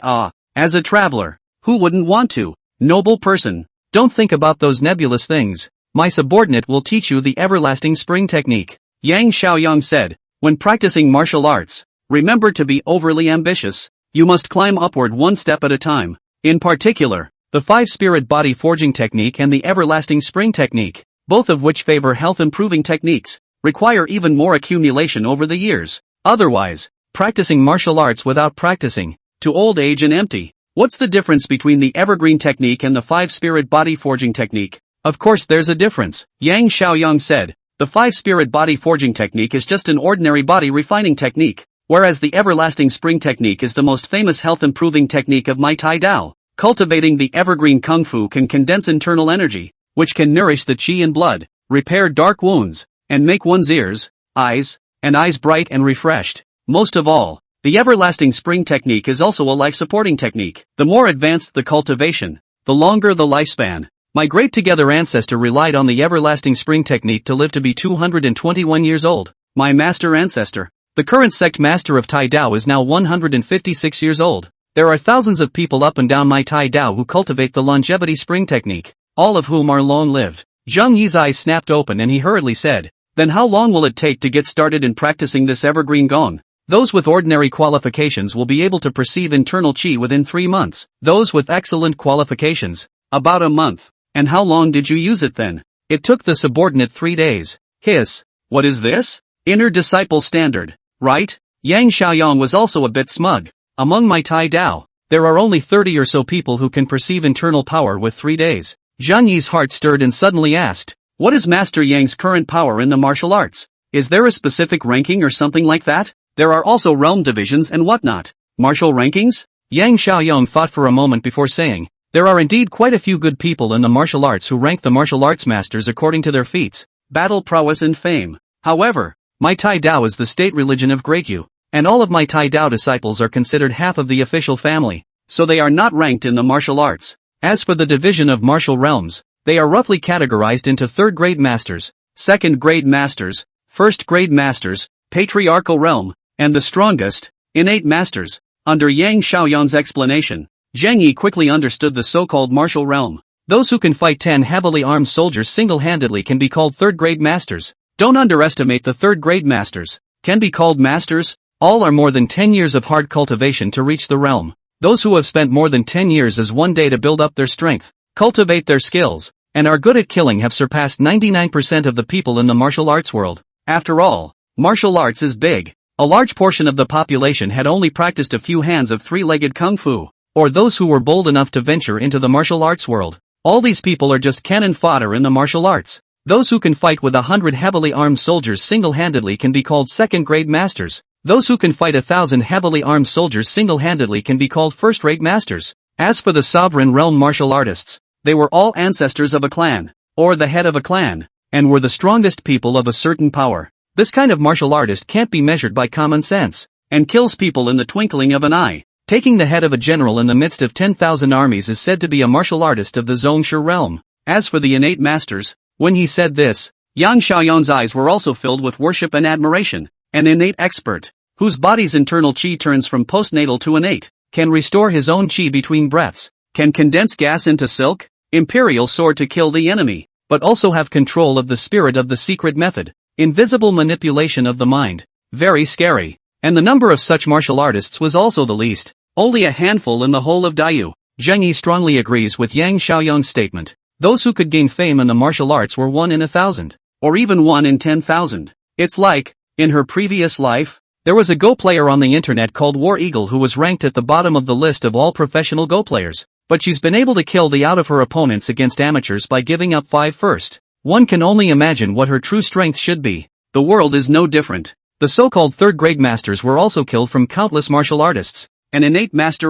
as a traveler, who wouldn't want to? Noble person, don't think about those nebulous things. My subordinate will teach you the everlasting spring technique. Yang Xiaoyong said, when practicing martial arts, remember to be overly ambitious. You must climb upward one step at a time. In particular, the 5-spirit body forging technique and the everlasting spring technique, both of which favor health-improving techniques, require even more accumulation over the years. Otherwise, practicing martial arts without practicing, to old age and empty. What's the difference between the evergreen technique and the 5-spirit body forging technique? Of course there's a difference, Yang Xiaoyong said. The 5-spirit body forging technique is just an ordinary body refining technique, whereas the everlasting spring technique is the most famous health-improving technique of my Tai Dao. Cultivating the evergreen kung fu can condense internal energy, which can nourish the qi in blood, repair dark wounds, and make one's ears, eyes, and eyes bright and refreshed. Most of all, the everlasting spring technique is also a life-supporting technique. The more advanced the cultivation, the longer the lifespan. My great together ancestor relied on the everlasting spring technique to live to be 221 years old. My master ancestor, the current sect master of Tai Dao, is now 156 years old. There are thousands of people up and down my Tai Dao who cultivate the longevity spring technique, all of whom are long-lived. Zhang Yi's eyes snapped open and he hurriedly said, then how long will it take to get started in practicing this evergreen gong? Those with ordinary qualifications will be able to perceive internal qi within 3 months. Those with excellent qualifications, about a month. And how long did you use it then? It took the subordinate 3 days. Hiss. What is this? Inner disciple standard, right? Yang Xiaoyong was also a bit smug. Among my Tai Dao, there are only 30 or so people who can perceive internal power with 3 days. Zhang Yi's heart stirred and suddenly asked, what is Master Yang's current power in the martial arts? Is there a specific ranking or something like that? There are also realm divisions and whatnot. Martial rankings? Yang Xiaoyong thought for a moment before saying, there are indeed quite a few good people in the martial arts who rank the martial arts masters according to their feats, battle prowess and fame. However, my Tai Dao is the state religion of Greatyu, and all of my Tai Dao disciples are considered half of the official family, so they are not ranked in the martial arts. As for the division of martial realms, they are roughly categorized into 3rd grade masters, 2nd grade masters, 1st grade masters, patriarchal realm, and the strongest, innate masters. Under Yang Xiaoyong's explanation, Zhang Yi quickly understood the so-called martial realm. Those who can fight 10 heavily armed soldiers single-handedly can be called 3rd grade masters. Don't underestimate the 3rd grade masters. Can be called masters. All are more than 10 years of hard cultivation to reach the realm. Those who have spent more than 10 years as one day to build up their strength, cultivate their skills, and are good at killing have surpassed 99% of the people in the martial arts world. After all, martial arts is big. A large portion of the population had only practiced a few hands of 3-legged kung fu, or those who were bold enough to venture into the martial arts world. All these people are just cannon fodder in the martial arts. Those who can fight with 100 heavily armed soldiers single-handedly can be called 2nd grade masters. Those who can fight 1,000 heavily armed soldiers single-handedly can be called 1st-rate masters. As for the sovereign realm martial artists, they were all ancestors of a clan, or the head of a clan, and were the strongest people of a certain power. This kind of martial artist can't be measured by common sense, and kills people in the twinkling of an eye. Taking the head of a general in the midst of 10,000 armies is said to be a martial artist of the Zhongshu realm. As for the innate masters, when he said this, Yang Xiaoyong's eyes were also filled with worship and admiration. An innate expert, whose body's internal qi turns from postnatal to innate, can restore his own qi between breaths, can condense gas into silk, imperial sword to kill the enemy, but also have control of the spirit of the secret method, invisible manipulation of the mind. Very scary. And the number of such martial artists was also the least. Only a handful in the whole of Dayu. Zheng Yi strongly agrees with Yang Xiaoyang's statement. Those who could gain fame in the martial arts were 1 in 1,000. Or even 1 in 10,000. It's like, in her previous life, there was a Go player on the internet called War Eagle who was ranked at the bottom of the list of all professional Go players. But she's been able to kill the out of her opponents against amateurs by giving up 5 first. One can only imagine what her true strength should be. The world is no different. The so-called third-grade masters were also killed from countless martial artists. An innate master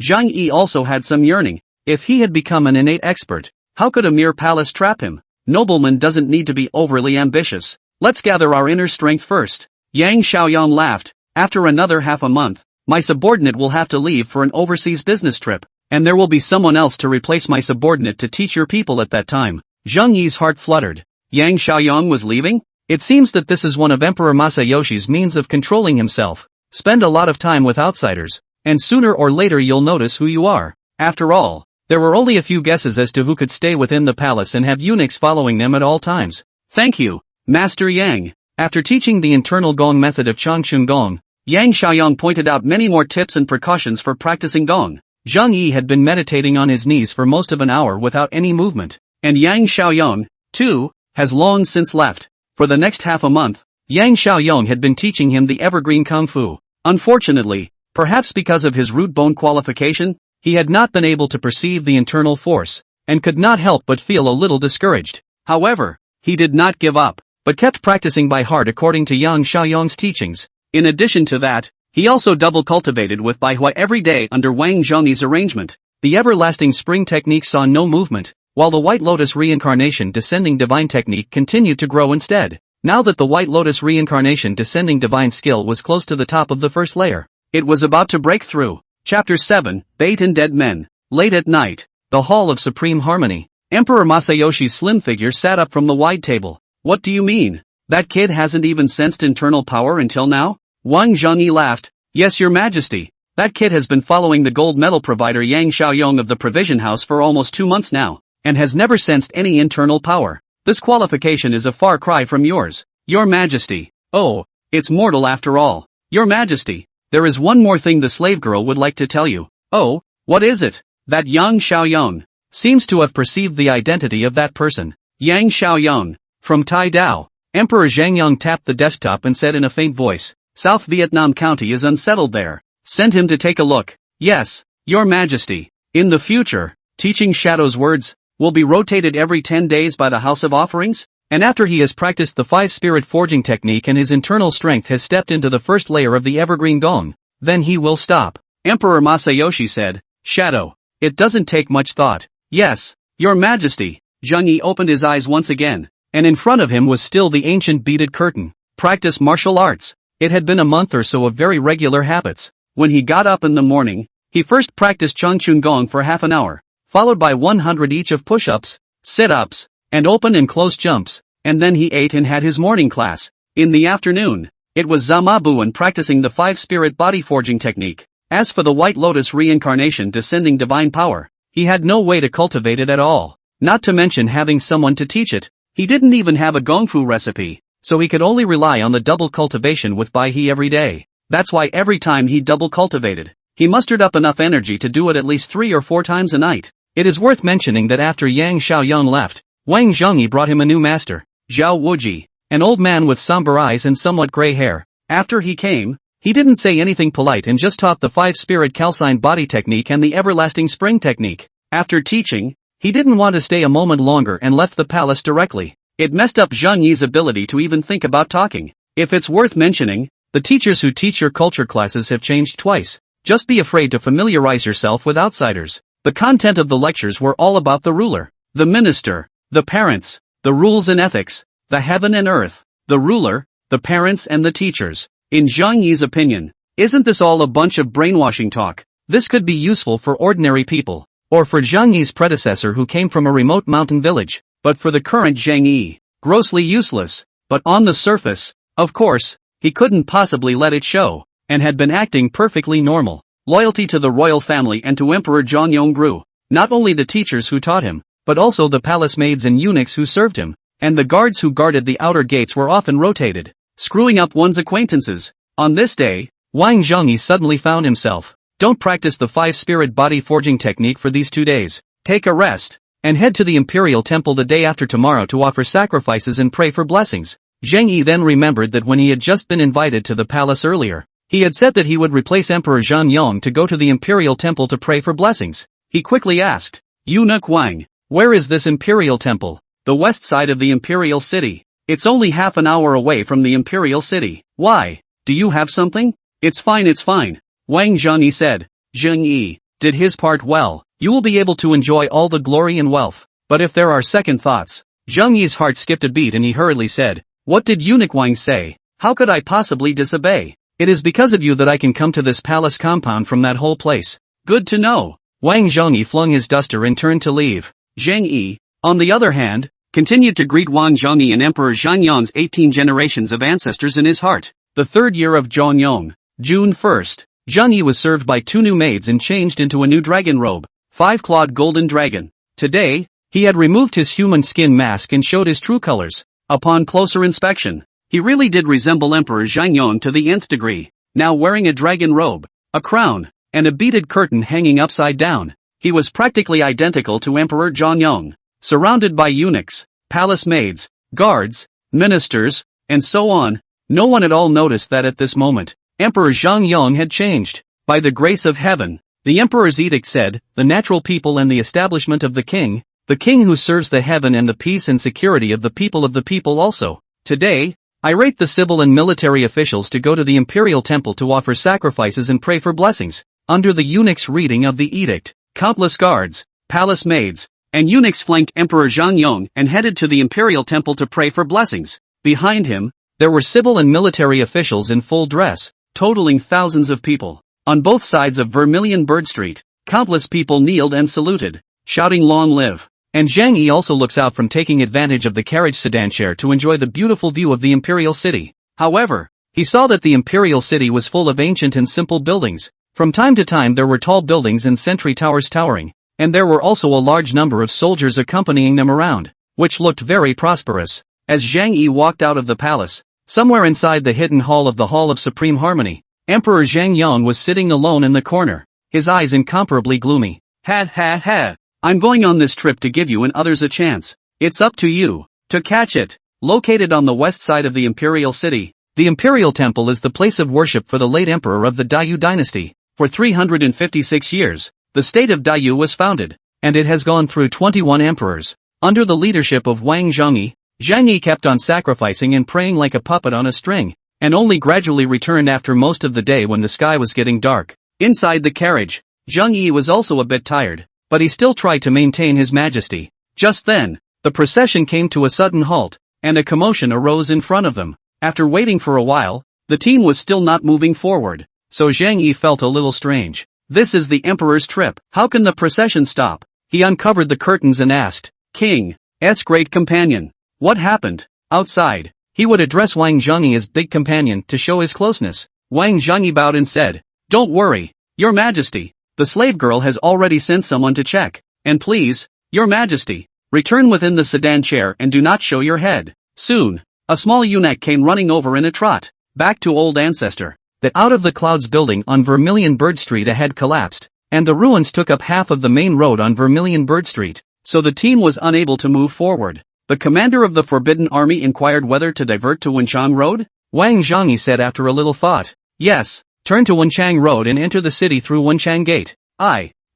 Zhang Yi also had some yearning. If he had become an innate expert, how could a mere palace trap him? Nobleman doesn't need to be overly ambitious. Let's gather our inner strength first. Yang Xiaoyang laughed. After another half a month, my subordinate will have to leave for an overseas business trip, and there will be someone else to replace my subordinate to teach your people at that time. Zhang Yi's heart fluttered. Yang Xiaoyang was leaving? It seems that this is one of Emperor Masayoshi's means of controlling himself. Spend a lot of time with outsiders, and sooner or later you'll notice who you are. After all, there were only a few guesses as to who could stay within the palace and have eunuchs following them at all times. Thank you, Master Yang. After teaching the internal gong method of Changchun Gong, Yang Xiaoyang pointed out many more tips and precautions for practicing gong. Zhang Yi had been meditating on his knees for most of an hour without any movement, and Yang Xiaoyang, too, has long since left. For the next half a month, Yang Xiaoyang had been teaching him the evergreen kung fu. Unfortunately, perhaps because of his root bone qualification, he had not been able to perceive the internal force, and could not help but feel a little discouraged. However, he did not give up, but kept practicing by heart according to Yang Xiaoyang's teachings. In addition to that, he also double cultivated with Baihua every day under Wang Zhongyi's arrangement. The everlasting spring technique saw no movement, while the White Lotus reincarnation descending divine technique continued to grow instead. Now that the White Lotus reincarnation descending divine skill was close to the top of the first layer, it was about to break through. Chapter 7, Bait and Dead Men. Late at night, the Hall of Supreme Harmony. Emperor Masayoshi's slim figure sat up from the wide table. What do you mean? That kid hasn't even sensed internal power until now? Wang Zhongyi laughed. Yes, your majesty. That kid has been following the gold medal provider Yang Xiaoyang of the provision house for almost 2 months now, and has never sensed any internal power. This qualification is a far cry from yours, your majesty. Oh, it's mortal after all. Your majesty, there is one more thing the slave girl would like to tell you. Oh, what is it? That Yang Xiaoyang seems to have perceived the identity of that person. Yang Xiaoyang, from Tai Dao. Emperor Zhangyang tapped the desktop and said in a faint voice, South Vietnam County is unsettled there. Send him to take a look. Yes, your majesty. In the future, teaching Shadow's words will be rotated every 10 days by the House of Offerings, and after he has practiced the 5-spirit forging technique and his internal strength has stepped into the first layer of the evergreen gong, then he will stop. Emperor Masayoshi said, Shadow. It doesn't take much thought. Yes, your majesty. Zheng Yi opened his eyes once again, and in front of him was still the ancient beaded curtain. Practice martial arts. It had been a month or so of very regular habits. When he got up in the morning, he first practiced Changchun Gong for half an hour, followed by 100 each of push-ups, sit-ups, and open and close jumps, and then he ate and had his morning class. In the afternoon, it was Zama Buan practicing the 5-spirit body forging technique. As for the White Lotus reincarnation descending divine power, he had no way to cultivate it at all, not to mention having someone to teach it. He didn't even have a gongfu recipe, so he could only rely on the double cultivation with Bai He every day. That's why every time he double cultivated, he mustered up enough energy to do it at least 3 or 4 times a night. It is worth mentioning that after Yang Xiaoyang left, Wang Zhongyi brought him a new master, Zhao Wuji, an old man with somber eyes and somewhat gray hair. After he came, he didn't say anything polite and just taught the 5-spirit calcined body technique and the everlasting spring technique. After teaching, he didn't want to stay a moment longer and left the palace directly. It messed up Zheng Yi's ability to even think about talking. If it's worth mentioning, the teachers who teach your culture classes have changed twice. Just be afraid to familiarize yourself with outsiders. The content of the lectures were all about the ruler, the minister, the parents, the rules and ethics, the heaven and earth, the ruler, the parents and the teachers. In Zheng Yi's opinion, isn't this all a bunch of brainwashing talk? This could be useful for ordinary people, or for Zheng Yi's predecessor who came from a remote mountain village, but for the current Zheng Yi, grossly useless. But on the surface, of course, he couldn't possibly let it show, and had been acting perfectly normal. Loyalty to the royal family and to Emperor Zhongyong grew. Not only the teachers who taught him, but also the palace maids and eunuchs who served him, and the guards who guarded the outer gates were often rotated, screwing up one's acquaintances. On this day, Wang Zhongyi suddenly found himself Don't practice the 5-spirit body forging technique for these 2 days. Take a rest. And head to the Imperial Temple the day after tomorrow to offer sacrifices and pray for blessings. Zhang Yi then remembered that when he had just been invited to the palace earlier, he had said that he would replace Emperor Zhang Yong to go to the Imperial Temple to pray for blessings. He quickly asked, Eunuch Wang, where is this Imperial Temple? The west side of the Imperial City. It's only half an hour away from the Imperial City. Why? Do you have something? It's fine. Wang Zhangyi said. Zhang Yi did his part well. You will be able to enjoy all the glory and wealth. But if there are second thoughts, Zhang Yi's heart skipped a beat and he hurriedly said, What did Eunuch Wang say? How could I possibly disobey? It is because of you that I can come to this palace compound from that whole place. Good to know. Wang Zhangyi flung his duster and turned to leave. Zhang Yi, on the other hand, continued to greet Wang Zhangyi and Emperor Zhang Yong's 18 generations of ancestors in his heart. The third year of Zhang Yong, June 1st, Zhang Yi was served by 2 new maids and changed into a new dragon robe, 5-clawed golden dragon. Today, he had removed his human skin mask and showed his true colors. Upon closer inspection, he really did resemble Emperor Zhang Yong to the nth degree. Now wearing a dragon robe, a crown, and a beaded curtain hanging upside down, he was practically identical to Emperor Zhang Yong. Surrounded by eunuchs, palace maids, guards, ministers, and so on, no one at all noticed that at this moment, Emperor Zhang Yong had changed. By the grace of heaven, the emperor's edict said, the natural people and the establishment of the king who serves the heaven and the peace and security of the people also. Today, I rate the civil and military officials to go to the Imperial Temple to offer sacrifices and pray for blessings. Under the eunuch's reading of the edict, countless guards, palace maids, and eunuchs flanked Emperor Zhang Yong and headed to the Imperial Temple to pray for blessings. Behind him, there were civil and military officials in full dress, totaling thousands of people. On both sides of Vermilion Bird Street, countless people kneeled and saluted, shouting long live. And Zhang Yi also looks out from taking advantage of the carriage sedan chair to enjoy the beautiful view of the Imperial City. However, he saw that the Imperial City was full of ancient and simple buildings. From time to time there were tall buildings and sentry towers towering, and there were also a large number of soldiers accompanying them around, which looked very prosperous. As Zhang Yi walked out of the palace, somewhere inside the hidden hall of the Hall of Supreme Harmony, Emperor Zhang Yong was sitting alone in the corner, his eyes incomparably gloomy. Ha. I'm going on this trip to give you and others a chance. It's up to you to catch it. Located on the west side of the Imperial City, the Imperial Temple is the place of worship for the late emperor of the Dayu dynasty. For 356 years, the state of Dayu was founded, and it has gone through 21 emperors. Under the leadership of Wang Zhangyi, Zhang Yi kept on sacrificing and praying like a puppet on a string, and only gradually returned after most of the day when the sky was getting dark. Inside the carriage, Zhang Yi was also a bit tired, but he still tried to maintain his majesty. Just then, the procession came to a sudden halt, and a commotion arose in front of them. After waiting for a while, the team was still not moving forward, so Zhang Yi felt a little strange. This is the emperor's trip. How can the procession stop? He uncovered the curtains and asked, King's great companion, what happened? Outside, he would address Wang Zhangyi as big companion to show his closeness. Wang Zhangyi bowed and said, Don't worry, your majesty. The slave girl has already sent someone to check. And please, your majesty, return within the sedan chair and do not show your head. Soon, a small eunuch came running over in a trot, back to old ancestor. That out of the clouds building on Vermilion Bird Street ahead collapsed, and the ruins took up half of the main road on Vermilion Bird Street, so the team was unable to move forward. The commander of the Forbidden Army inquired whether to divert to Wenchang Road? Wang Zhangyi said after a little thought. Yes, turn to Wenchang Road and enter the city through Wenchang Gate.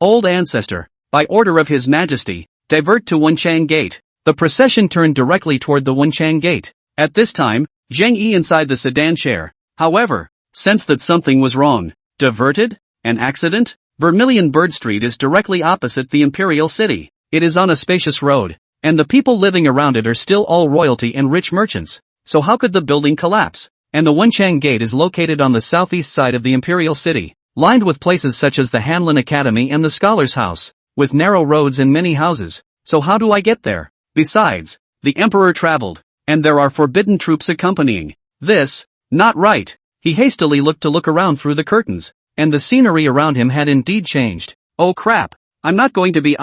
Old ancestor, by order of His Majesty, divert to Wenchang Gate. The procession turned directly toward the Wenchang Gate. At this time, Zhang Yi inside the sedan chair, however, sensed that something was wrong. Diverted? An accident? Vermilion Bird Street is directly opposite the Imperial City. It is on a spacious road, and the people living around it are still all royalty and rich merchants. So how could the building collapse? And the Wenchang Gate is located on the southeast side of the Imperial City, lined with places such as the Hanlin Academy and the Scholar's House, with narrow roads and many houses. So how do I get there? Besides, the emperor traveled, and there are forbidden troops accompanying. This, not right. He hastily looked to look around through the curtains, and the scenery around him had indeed changed. Oh crap, I'm not going to be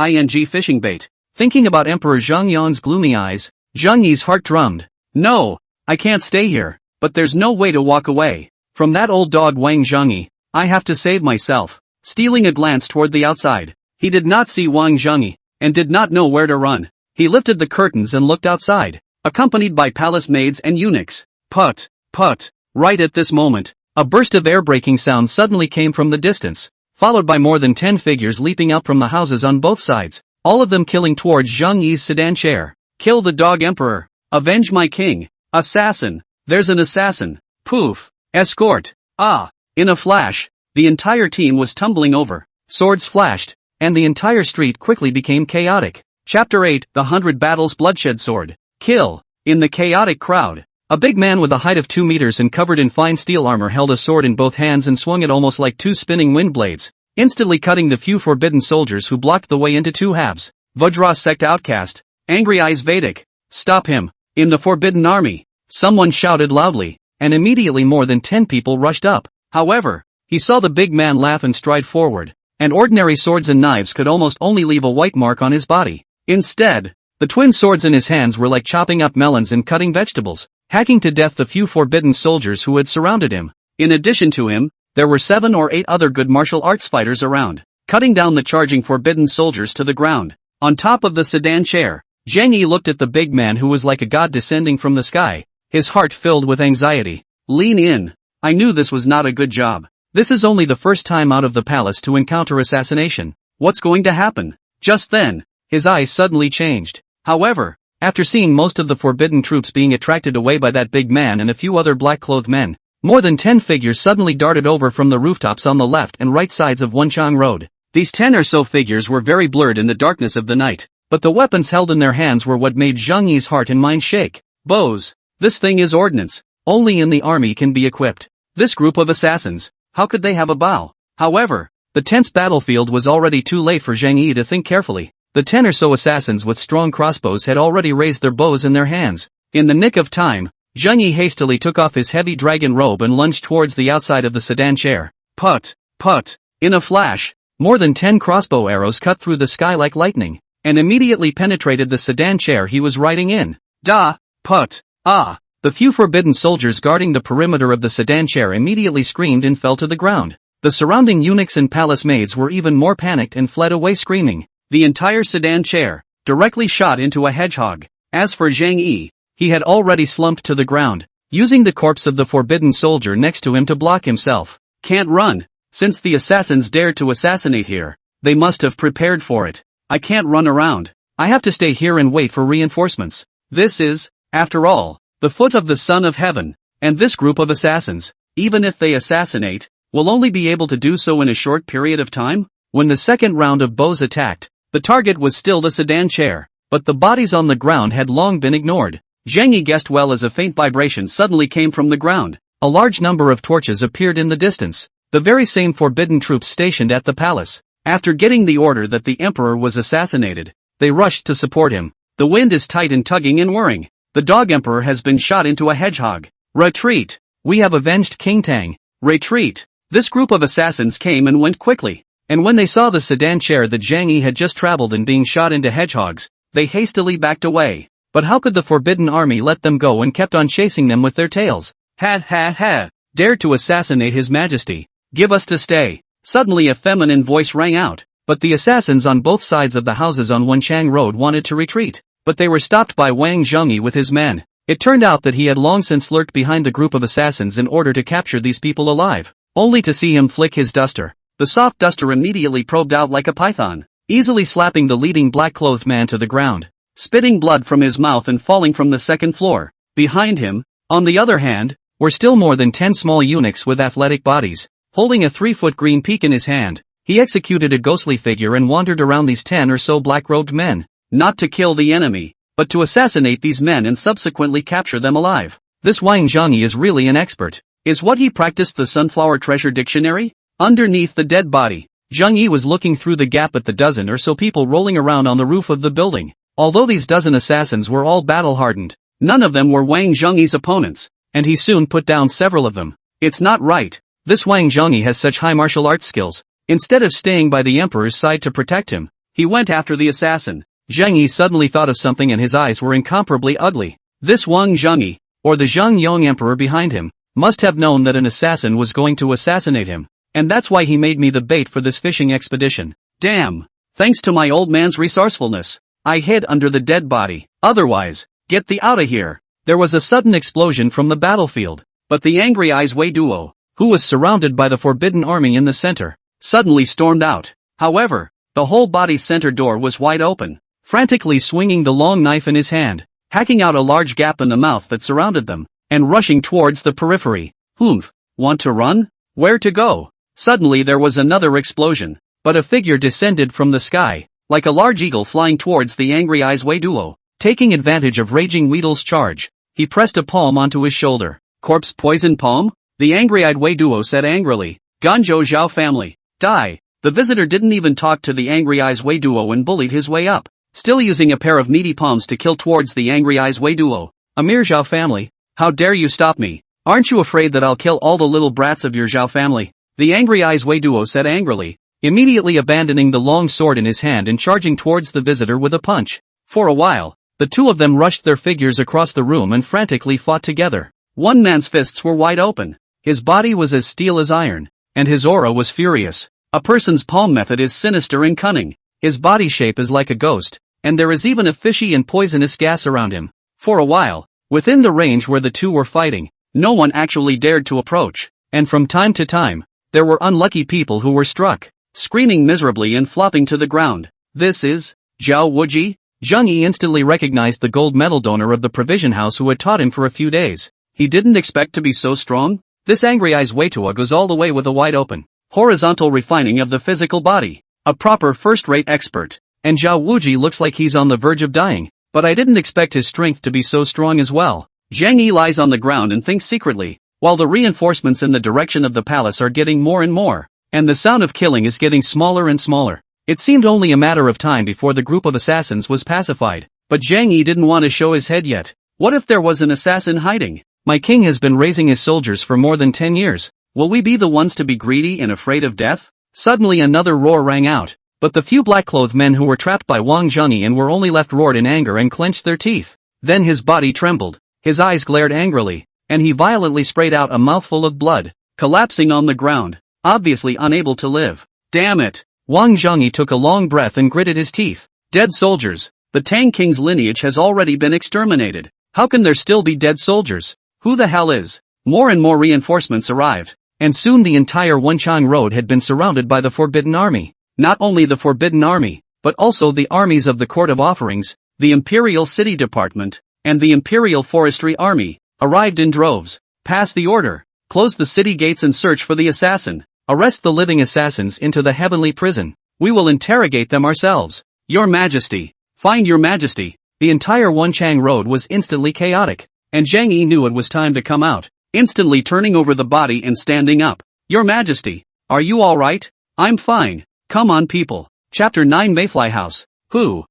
fishing bait. Thinking about Emperor Zhang Yong's gloomy eyes, Zhang Yi's heart drummed. No, I can't stay here, but there's no way to walk away from that old dog Wang Zhangyi. I have to save myself. stealing a glance toward the outside. He did not see Wang Zhengyi, and did not know where to run. He lifted the curtains and looked outside, accompanied by palace maids and eunuchs. Put, put. Right at this moment, a burst of air-breaking sound suddenly came from the distance, followed by more than 10 figures leaping up from the houses on both sides, all of them killing towards Zheng Yi's sedan chair. Kill the dog emperor. Avenge my king. Assassin. There's an assassin. Poof. Escort. Ah. In a flash, the entire team was tumbling over, swords flashed, and the entire street quickly became chaotic. Chapter 8, The 100 Battles Bloodshed Sword. Kill. In the chaotic crowd, a big man with a height of 2 meters and covered in fine steel armor held a sword in both hands and swung it almost like 2 spinning wind blades, instantly cutting the few forbidden soldiers who blocked the way into 2 halves. Vajra sect outcast. Angry eyes Vedic. Stop him. In the forbidden army. Someone shouted loudly, and immediately more than 10 people rushed up. However, he saw the big man laugh and stride forward, and ordinary swords and knives could almost only leave a white mark on his body. Instead, the twin swords in his hands were like chopping up melons and cutting vegetables, hacking to death the few forbidden soldiers who had surrounded him. In addition to him, there were 7 or 8 other good martial arts fighters around, cutting down the charging forbidden soldiers to the ground. On top of the sedan chair, Zheng Yi looked at the big man who was like a god descending from the sky, his heart filled with anxiety. Lean in. I knew this was not a good job. This is only the first time out of the palace to encounter assassination. What's going to happen? Just then, his eyes suddenly changed. However, after seeing most of the forbidden troops being attracted away by that big man and a few other black-clothed men, more than 10 figures suddenly darted over from the rooftops on the left and right sides of Wenchang Road. These 10 or so figures were very blurred in the darkness of the night, but the weapons held in their hands were what made Zheng Yi's heart and mind shake. Bows. This thing is ordnance. Only in the army can be equipped. This group of assassins, how could they have a bow? However, the tense battlefield was already too late for Zheng Yi to think carefully. The 10 or so assassins with strong crossbows had already raised their bows in their hands. In the nick of time, Zheng Yi hastily took off his heavy dragon robe and lunged towards the outside of the sedan chair. Put, put. In a flash, more than 10 crossbow arrows cut through the sky like lightning, and immediately penetrated the sedan chair he was riding in. Da, put, ah. The few forbidden soldiers guarding the perimeter of the sedan chair immediately screamed and fell to the ground. The surrounding eunuchs and palace maids were even more panicked and fled away screaming. The entire sedan chair directly shot into a hedgehog. As for Zheng Yi, he had already slumped to the ground, using the corpse of the forbidden soldier next to him to block himself. Can't run. Since the assassins dared to assassinate here, they must have prepared for it. I can't run around. I have to stay here and wait for reinforcements. This is, after all, the foot of the Son of Heaven, and this group of assassins, even if they assassinate, will only be able to do so in a short period of time. When the second round of bows attacked, the target was still the sedan chair, but the bodies on the ground had long been ignored. Zheng Yi guessed well as a faint vibration suddenly came from the ground. A large number of torches appeared in the distance, the very same forbidden troops stationed at the palace. After getting the order that the emperor was assassinated, they rushed to support him. The wind is tight and tugging and whirring. The dog emperor has been shot into a hedgehog. Retreat! We have avenged King Tang. Retreat! This group of assassins came and went quickly, and when they saw the sedan chair that Zheng Yi had just traveled in being shot into hedgehogs, they hastily backed away. But how could the forbidden army let them go and kept on chasing them with their tails? Ha ha ha! Dared to assassinate His Majesty. Give us to stay. Suddenly a feminine voice rang out, but the assassins on both sides of the houses on Wenchang Road wanted to retreat. But they were stopped by Wang Zhengyi with his men. It turned out that he had long since lurked behind the group of assassins in order to capture these people alive, only to see him flick his duster. The soft duster immediately probed out like a python, easily slapping the leading black-clothed man to the ground, spitting blood from his mouth and falling from the second floor. Behind him, on the other hand, were still more than 10 small eunuchs with athletic bodies, holding a 3-foot green peak in his hand. He executed a ghostly figure and wandered around these 10 or so black-robed men. Not to kill the enemy, but to assassinate these men and subsequently capture them alive. This Wang Zhengyi is really an expert. Is what he practiced the Sunflower Treasure Dictionary? Underneath the dead body, Zheng Yi was looking through the gap at the dozen or so people rolling around on the roof of the building. Although these dozen assassins were all battle-hardened, none of them were Wang Zhengyi's opponents, and he soon put down several of them. It's not right. This Wang Zhengyi has such high martial arts skills. Instead of staying by the emperor's side to protect him, he went after the assassin. Zheng Yi suddenly thought of something and his eyes were incomparably ugly. This Wang Zhengyi, or the Zhang Yong emperor behind him, must have known that an assassin was going to assassinate him. and that's why he made me the bait for this fishing expedition. Damn. Thanks to my old man's resourcefulness, I hid under the dead body. Otherwise, get the outta here. There was a sudden explosion from the battlefield, but the Angry Eyes Wei duo, who was surrounded by the Forbidden Army in the center, suddenly stormed out. However, the whole body's center door was wide open. Frantically swinging the long knife in his hand, hacking out a large gap in the mouth that surrounded them, and rushing towards the periphery. Humph. Want to run? Where to go? Suddenly there was another explosion, but a figure descended from the sky, like a large eagle flying towards the Angry Eyes Wei duo. Taking advantage of Raging Weedle's charge, he pressed a palm onto his shoulder. Corpse poison palm? The Angry-Eyed Wei duo said angrily. Ganzhou Zhao family, die. The visitor didn't even talk to the Angry Eyes Wei duo and bullied his way up, still using a pair of meaty palms to kill towards the Angry Eyes Wei duo. Amir Zhao family, how dare you stop me? Aren't you afraid that I'll kill all the little brats of your Zhao family? The Angry Eyes Wei duo said angrily, immediately abandoning the long sword in his hand and charging towards the visitor with a punch. For a while, the two of them rushed their figures across the room and frantically fought together. One man's fists were wide open, his body was as steel as iron, and his aura was furious. A person's palm method is sinister and cunning, his body shape is like a ghost, and there is even a fishy and poisonous gas around him. For a while, within the range where the two were fighting, no one actually dared to approach, and from time to time, there were unlucky people who were struck, screaming miserably and flopping to the ground. This is Zhao Wuji? Zheng Yi instantly recognized the gold medal donor of the provision house who had taught him for a few days. He didn't expect to be so strong? This Angry Eyes Wei duo goes all the way with a wide open, horizontal refining of the physical body. A proper first-rate expert. And Zhao Wuji looks like he's on the verge of dying, but I didn't expect his strength to be so strong as well. Zheng Yi lies on the ground and thinks secretly, while the reinforcements in the direction of the palace are getting more and more, and the sound of killing is getting smaller and smaller. It seemed only a matter of time before the group of assassins was pacified, but Zheng Yi didn't want to show his head yet. What if there was an assassin hiding? My king has been raising his soldiers for more than 10 years. Will we be the ones to be greedy and afraid of death? Suddenly another roar rang out, but the few black-clothed men who were trapped by Wang Zhengyi and were only left roared in anger and clenched their teeth. Then his body trembled, his eyes glared angrily, and he violently sprayed out a mouthful of blood, collapsing on the ground, obviously unable to live. Damn it! Wang Zhengyi took a long breath and gritted his teeth. Dead soldiers. The Tang King's lineage has already been exterminated. How can there still be dead soldiers? Who the hell is? More and more reinforcements arrived, and soon the entire Wenchang Road had been surrounded by the Forbidden Army. Not only the Forbidden Army, but also the armies of the Court of Offerings, the Imperial City Department, and the Imperial Forestry Army, arrived in droves. Pass the order. Close the city gates and search for the assassin. Arrest the living assassins into the heavenly prison. We will interrogate them ourselves. Your Majesty. Find your Majesty. The entire Wenchang Road was instantly chaotic, and Zheng Yi knew it was time to come out, instantly turning over the body and standing up. Your Majesty. Are you alright? I'm fine. Come on people. Chapter 9 Mayfly House. Who?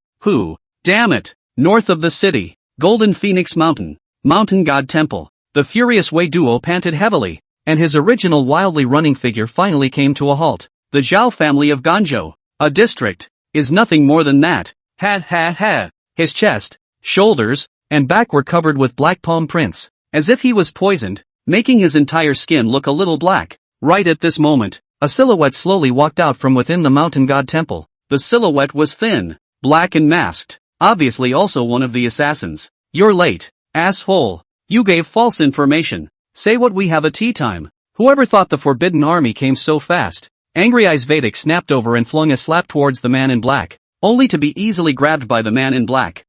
Damn it. North of the city. Golden Phoenix Mountain. Mountain God Temple. The furious Wei duo panted heavily, and his original wildly running figure finally came to a halt. The Zhao family of Ganzhou, a district, is nothing more than that. Ha. His chest, shoulders, and back were covered with black palm prints, as if he was poisoned, making his entire skin look a little black. Right at this moment, a silhouette slowly walked out from within the Mountain God Temple. The silhouette was thin, black and masked, obviously also one of the assassins. You're late, asshole. You gave false information. Say what we have a tea time. Whoever thought the Forbidden Army came so fast? Angry Eyes Vedic snapped over and flung a slap towards the man in black, only to be easily grabbed by the man in black.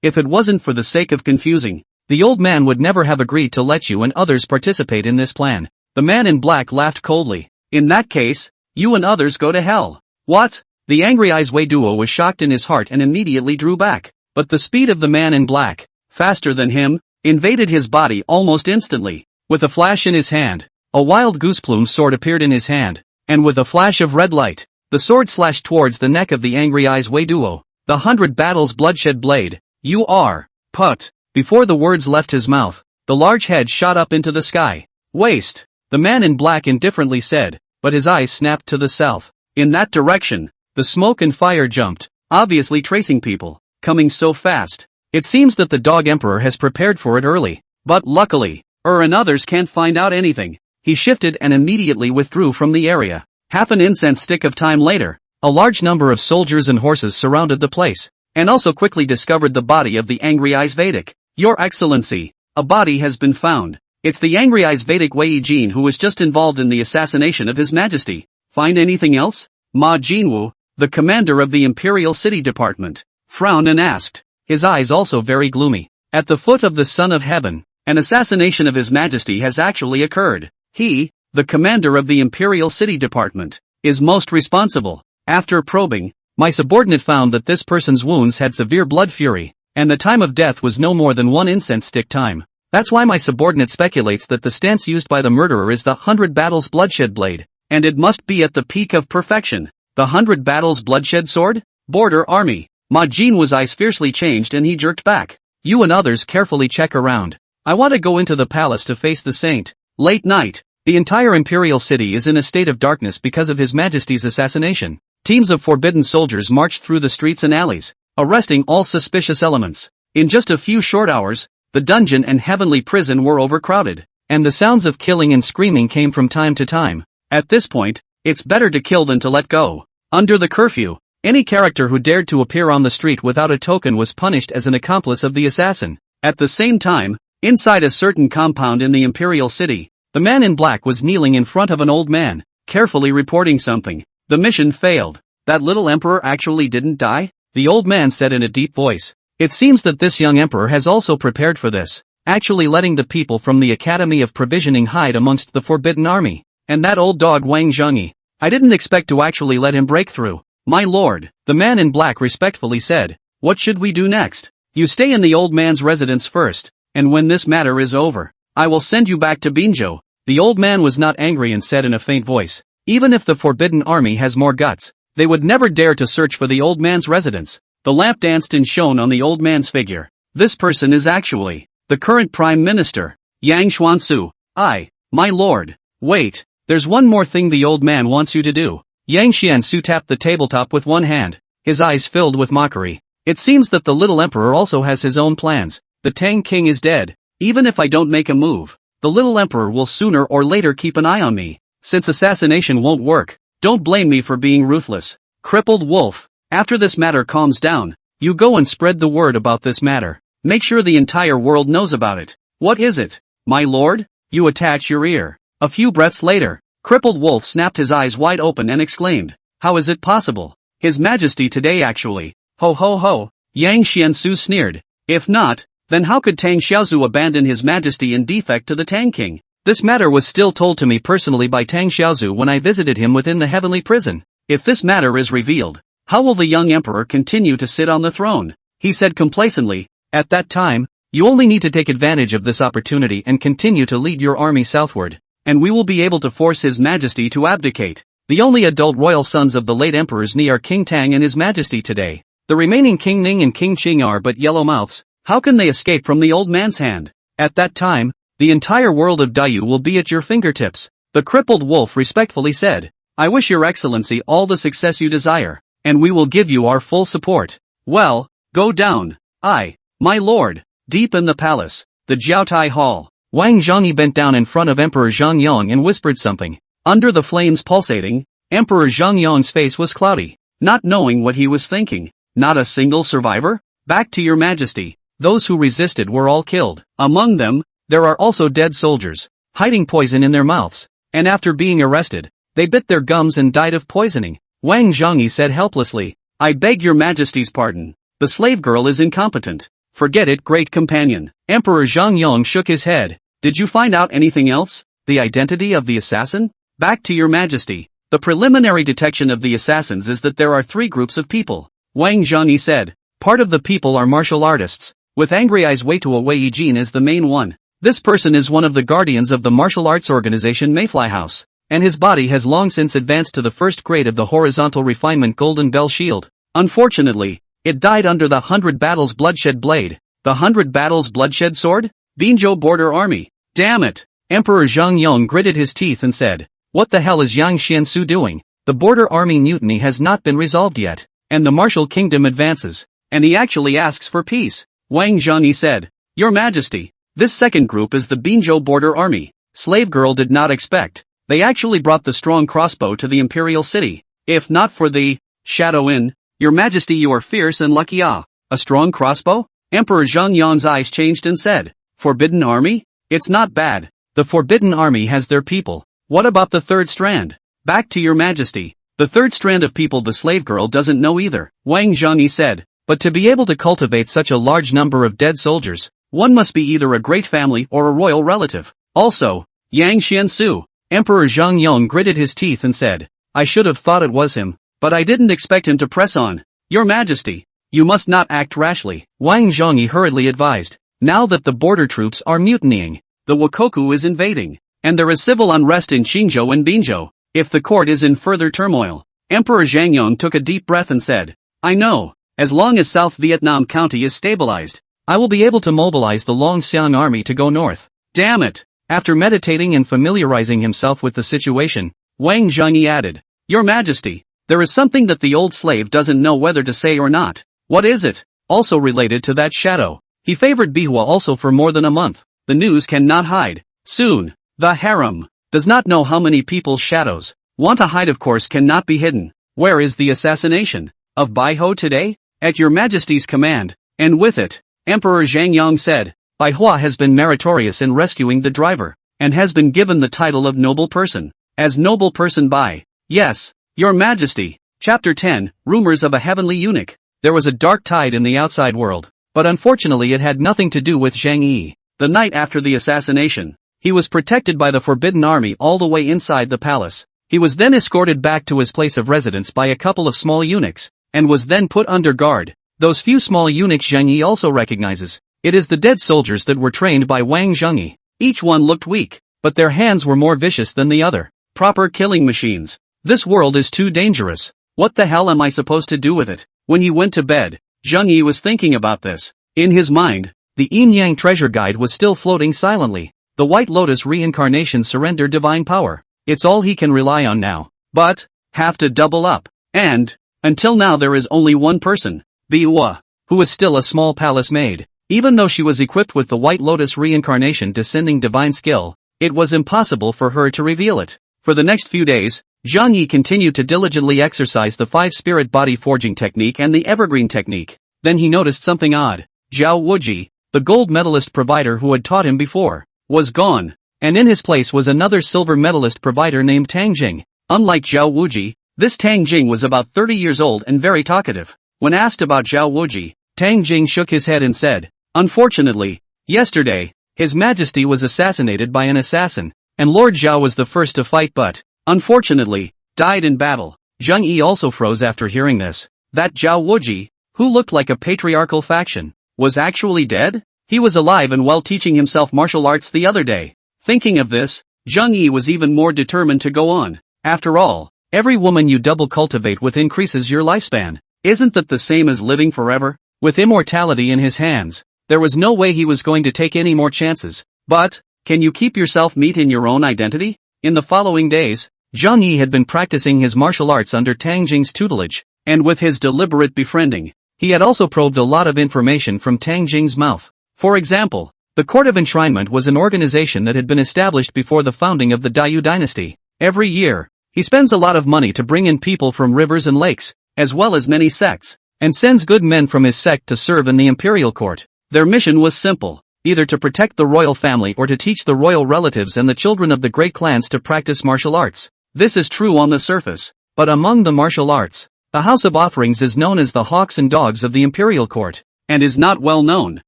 If it wasn't for the sake of confusing, the old man would never have agreed to let you and others participate in this plan. The man in black laughed coldly. In that case, you and others go to hell. What? The Angry Eyes Wei duo was shocked in his heart and immediately drew back, but the speed of the man in black, faster than him, invaded his body almost instantly. With a flash in his hand, a wild gooseplume sword appeared in his hand, and with a flash of red light, the sword slashed towards the neck of the Angry Eyes Wei duo. The 100 battles bloodshed blade. You are. Put. Before the words left his mouth, the large head shot up into the sky. Waste. The man in black indifferently said, but his eyes snapped to the south. In that direction, the smoke and fire jumped, obviously tracing people, coming so fast. It seems that the Dog Emperor has prepared for it early, but luckily, and others can't find out anything. he shifted and immediately withdrew from the area. Half an incense stick of time later, a large number of soldiers and horses surrounded the place, and also quickly discovered the body of the Angry Eyes Vedic. Your Excellency, a body has been found. It's the Angry Eyes Vedic Wei Jin who was just involved in the assassination of His Majesty. Find anything else? Ma Jinwu, the commander of the Imperial City Department, frowned and asked, his eyes also very gloomy. At the foot of the Son of Heaven, an assassination of His Majesty has actually occurred. He, the commander of the Imperial City Department, is most responsible. After probing, my subordinate found that this person's wounds had severe blood fury, and the time of death was no more than 1 incense stick time. That's why my subordinate speculates that the stance used by the murderer is the 100 Battles Bloodshed Blade, and it must be at the peak of perfection. The 100 Battles Bloodshed Sword? Border Army. Ma Jinwu's eyes fiercely changed and he jerked back. You and others carefully check around. I want to go into the palace to face the saint. Late night. The entire Imperial City is in a state of darkness because of His Majesty's assassination. Teams of forbidden soldiers marched through the streets and alleys, arresting all suspicious elements. In just a few short hours, the dungeon and heavenly prison were overcrowded, and the sounds of killing and screaming came from time to time. At this point, it's better to kill than to let go. Under the curfew, any character who dared to appear on the street without a token was punished as an accomplice of the assassin. At the same time, inside a certain compound in the Imperial City, the man in black was kneeling in front of an old man, carefully reporting something. The mission failed. That little emperor actually didn't die? The old man said in a deep voice. It seems that this young emperor has also prepared for this, actually letting the people from the Academy of Provisioning hide amongst the Forbidden Army. And that old dog Wang Zhengyi. I didn't expect to actually let him break through. My lord, the man in black respectfully said. What should we do next? You stay in the old man's residence first, and when this matter is over, I will send you back to Binzhou. The old man was not angry and said in a faint voice. Even if the Forbidden Army has more guts, they would never dare to search for the old man's residence. The lamp danced and shone on the old man's figure. This person is actually the current Prime Minister, Yang Xuansu. My lord. Wait, there's one more thing the old man wants you to do. Yang Xiansu tapped the tabletop with one hand, his eyes filled with mockery. It seems that the little emperor also has his own plans. The Tang King is dead. Even if I don't make a move, the little emperor will sooner or later keep an eye on me. Since assassination won't work, don't blame me for being ruthless. Crippled wolf. After this matter calms down, you go and spread the word about this matter. Make sure the entire world knows about it. What is it? My lord? You attach your ear. A few breaths later, Crippled Wolf snapped his eyes wide open and exclaimed, how is it possible? His Majesty today actually. Ho ho ho. Yang Xiansu sneered. If not, then how could Tang Xiaozu abandon His Majesty in defect to the Tang King? This matter was still told to me personally by Tang Xiaozu when I visited him within the heavenly prison. If this matter is revealed, how will the young emperor continue to sit on the throne? He said complacently. At that time, you only need to take advantage of this opportunity and continue to lead your army southward, and we will be able to force His Majesty to abdicate. The only adult royal sons of the late Emperor's Ni are King Tang and His Majesty today. The remaining King Ning and King Qing are but yellow mouths. How can they escape from the old man's hand? At that time, the entire world of Dayu will be at your fingertips. The Crippled Wolf respectfully said. I wish Your Excellency all the success you desire, and we will give you our full support. Well, go down. My lord. Deep in the palace, the Jiaotai Hall, Wang Zhengyi bent down in front of Emperor Zhang and whispered something. Under the flames pulsating, Emperor Zhang face was cloudy, not knowing what he was thinking. Not a single survivor? Back to Your Majesty. Those who resisted were all killed. Among them, there are also dead soldiers, hiding poison in their mouths, and after being arrested, they bit their gums and died of poisoning. Wang Zhengyi said helplessly. I beg Your Majesty's pardon. The slave girl is incompetent. Forget it, great companion. Emperor Zhang shook his head. Did you find out anything else? The identity of the assassin? Back to Your Majesty. The preliminary detection of the assassins is that there are 3 groups of people. Wang Zhengyi said. Part of the people are martial artists, with Angry Eyes Weitua Wei Jin as the main one. This person is one of the guardians of the martial arts organization Mayfly House, and his body has long since advanced to the first grade of the horizontal refinement Golden Bell Shield. Unfortunately, it died under the 100 Battles Bloodshed Blade. The 100 Battles Bloodshed Sword? Binzhou Border Army. Damn it! Emperor Zhang gritted his teeth and said, what the hell is Yang Xiansu doing? The Border Army mutiny has not been resolved yet, and the Martial Kingdom advances, and he actually asks for peace. Wang Zhengyi said, Your Majesty, this second group is the Binzhou Border Army. slave girl did not expect. They actually brought the strong crossbow to the imperial city. If not for the shadow in, your majesty, you are fierce and lucky. Ah, a strong crossbow? Emperor Zhongyang's eyes changed and said, Forbidden Army? It's not bad. The Forbidden Army has their people. What about the third strand? Back to your majesty. The third strand of people the slave girl doesn't know either, Wang Zhongyi said. But to be able to cultivate such a large number of dead soldiers, one must be either a great family or a royal relative. Also, Yang Xiansu. Emperor Zhongyang gritted his teeth and said, I should have thought it was him, but I didn't expect him to press on. Your majesty, you must not act rashly, Wang Zhongyi hurriedly advised. Now that the border troops are mutinying, the Wakoku is invading, and there is civil unrest in Qingzhou and Binzhou. If the court is in further turmoil, Emperor Zhangyong took a deep breath and said, I know, as long as South Vietnam County is stabilized, I will be able to mobilize the Longxiang army to go north. Damn it! After meditating and familiarizing himself with the situation, Wang Zhongyi added, Your Majesty, there is something that the old slave doesn't know whether to say or not. What is it? Also related to that shadow. He favored Bihua also for more than a month. The news cannot hide. Soon, the harem does not know how many people's shadows want to hide, of course cannot be hidden. Where is the assassination of Baiho today? At your majesty's command, and with it, Emperor Zhangyang said, Baihua has been meritorious in rescuing the driver, and has been given the title of noble person. As noble person by, yes, your majesty. Chapter 10, Rumors of a Heavenly Eunuch. There was a dark tide in the outside world, but unfortunately it had nothing to do with Zhang Yi. The night after the assassination, he was protected by the Forbidden Army all the way inside the palace. He was then escorted back to his place of residence by a couple of small eunuchs, and was then put under guard. Those few small eunuchs Zhang Yi also recognizes. It is the dead soldiers that were trained by Wang Zhongyi. Each one looked weak, but their hands were more vicious than the other. Proper killing machines. This world is too dangerous. What the hell am I supposed to do with it? When he went to bed, Zhang Yi was thinking about this. In his mind, the Yin Yang treasure guide was still floating silently. The White Lotus reincarnation surrender divine power. It's all he can rely on now. But, have to double up. And, until now there is only one person, Bihua, who is still a small palace maid. Even though she was equipped with the White Lotus reincarnation descending divine skill, it was impossible for her to reveal it. For the next few days, Zhang Yi continued to diligently exercise the 5-spirit body forging technique and the evergreen technique. Then he noticed something odd. Zhao Wuji, the gold medalist provider who had taught him before, was gone, and in his place was another silver medalist provider named Tang Jing. Unlike Zhao Wuji, this Tang Jing was about 30 years old and very talkative. When asked about Zhao Wuji, Tang Jing shook his head and said, Unfortunately, yesterday, His Majesty was assassinated by an assassin, and Lord Zhao was the first to fight but, unfortunately, died in battle. Zhang Yi also froze after hearing this. That Zhao Wuji, who looked like a patriarchal faction, was actually dead? He was alive and well, teaching himself martial arts the other day. Thinking of this, Zhang Yi was even more determined to go on. After all, every woman you double cultivate with increases your lifespan. Isn't that the same as living forever? With immortality in his hands, there was no way he was going to take any more chances. But, can you keep yourself meet in your own identity? In the following days, Zhang Yi had been practicing his martial arts under Tang Jing's tutelage, and with his deliberate befriending, he had also probed a lot of information from Tang Jing's mouth. For example, the Court of Enshrinement was an organization that had been established before the founding of the Dayu dynasty. Every year, he spends a lot of money to bring in people from rivers and lakes, as well as many sects, and sends good men from his sect to serve in the imperial court. Their mission was simple, either to protect the royal family or to teach the royal relatives and the children of the great clans to practice martial arts. This is true on the surface, but among the martial arts, the House of Offerings is known as the hawks and dogs of the imperial court, and is not well known.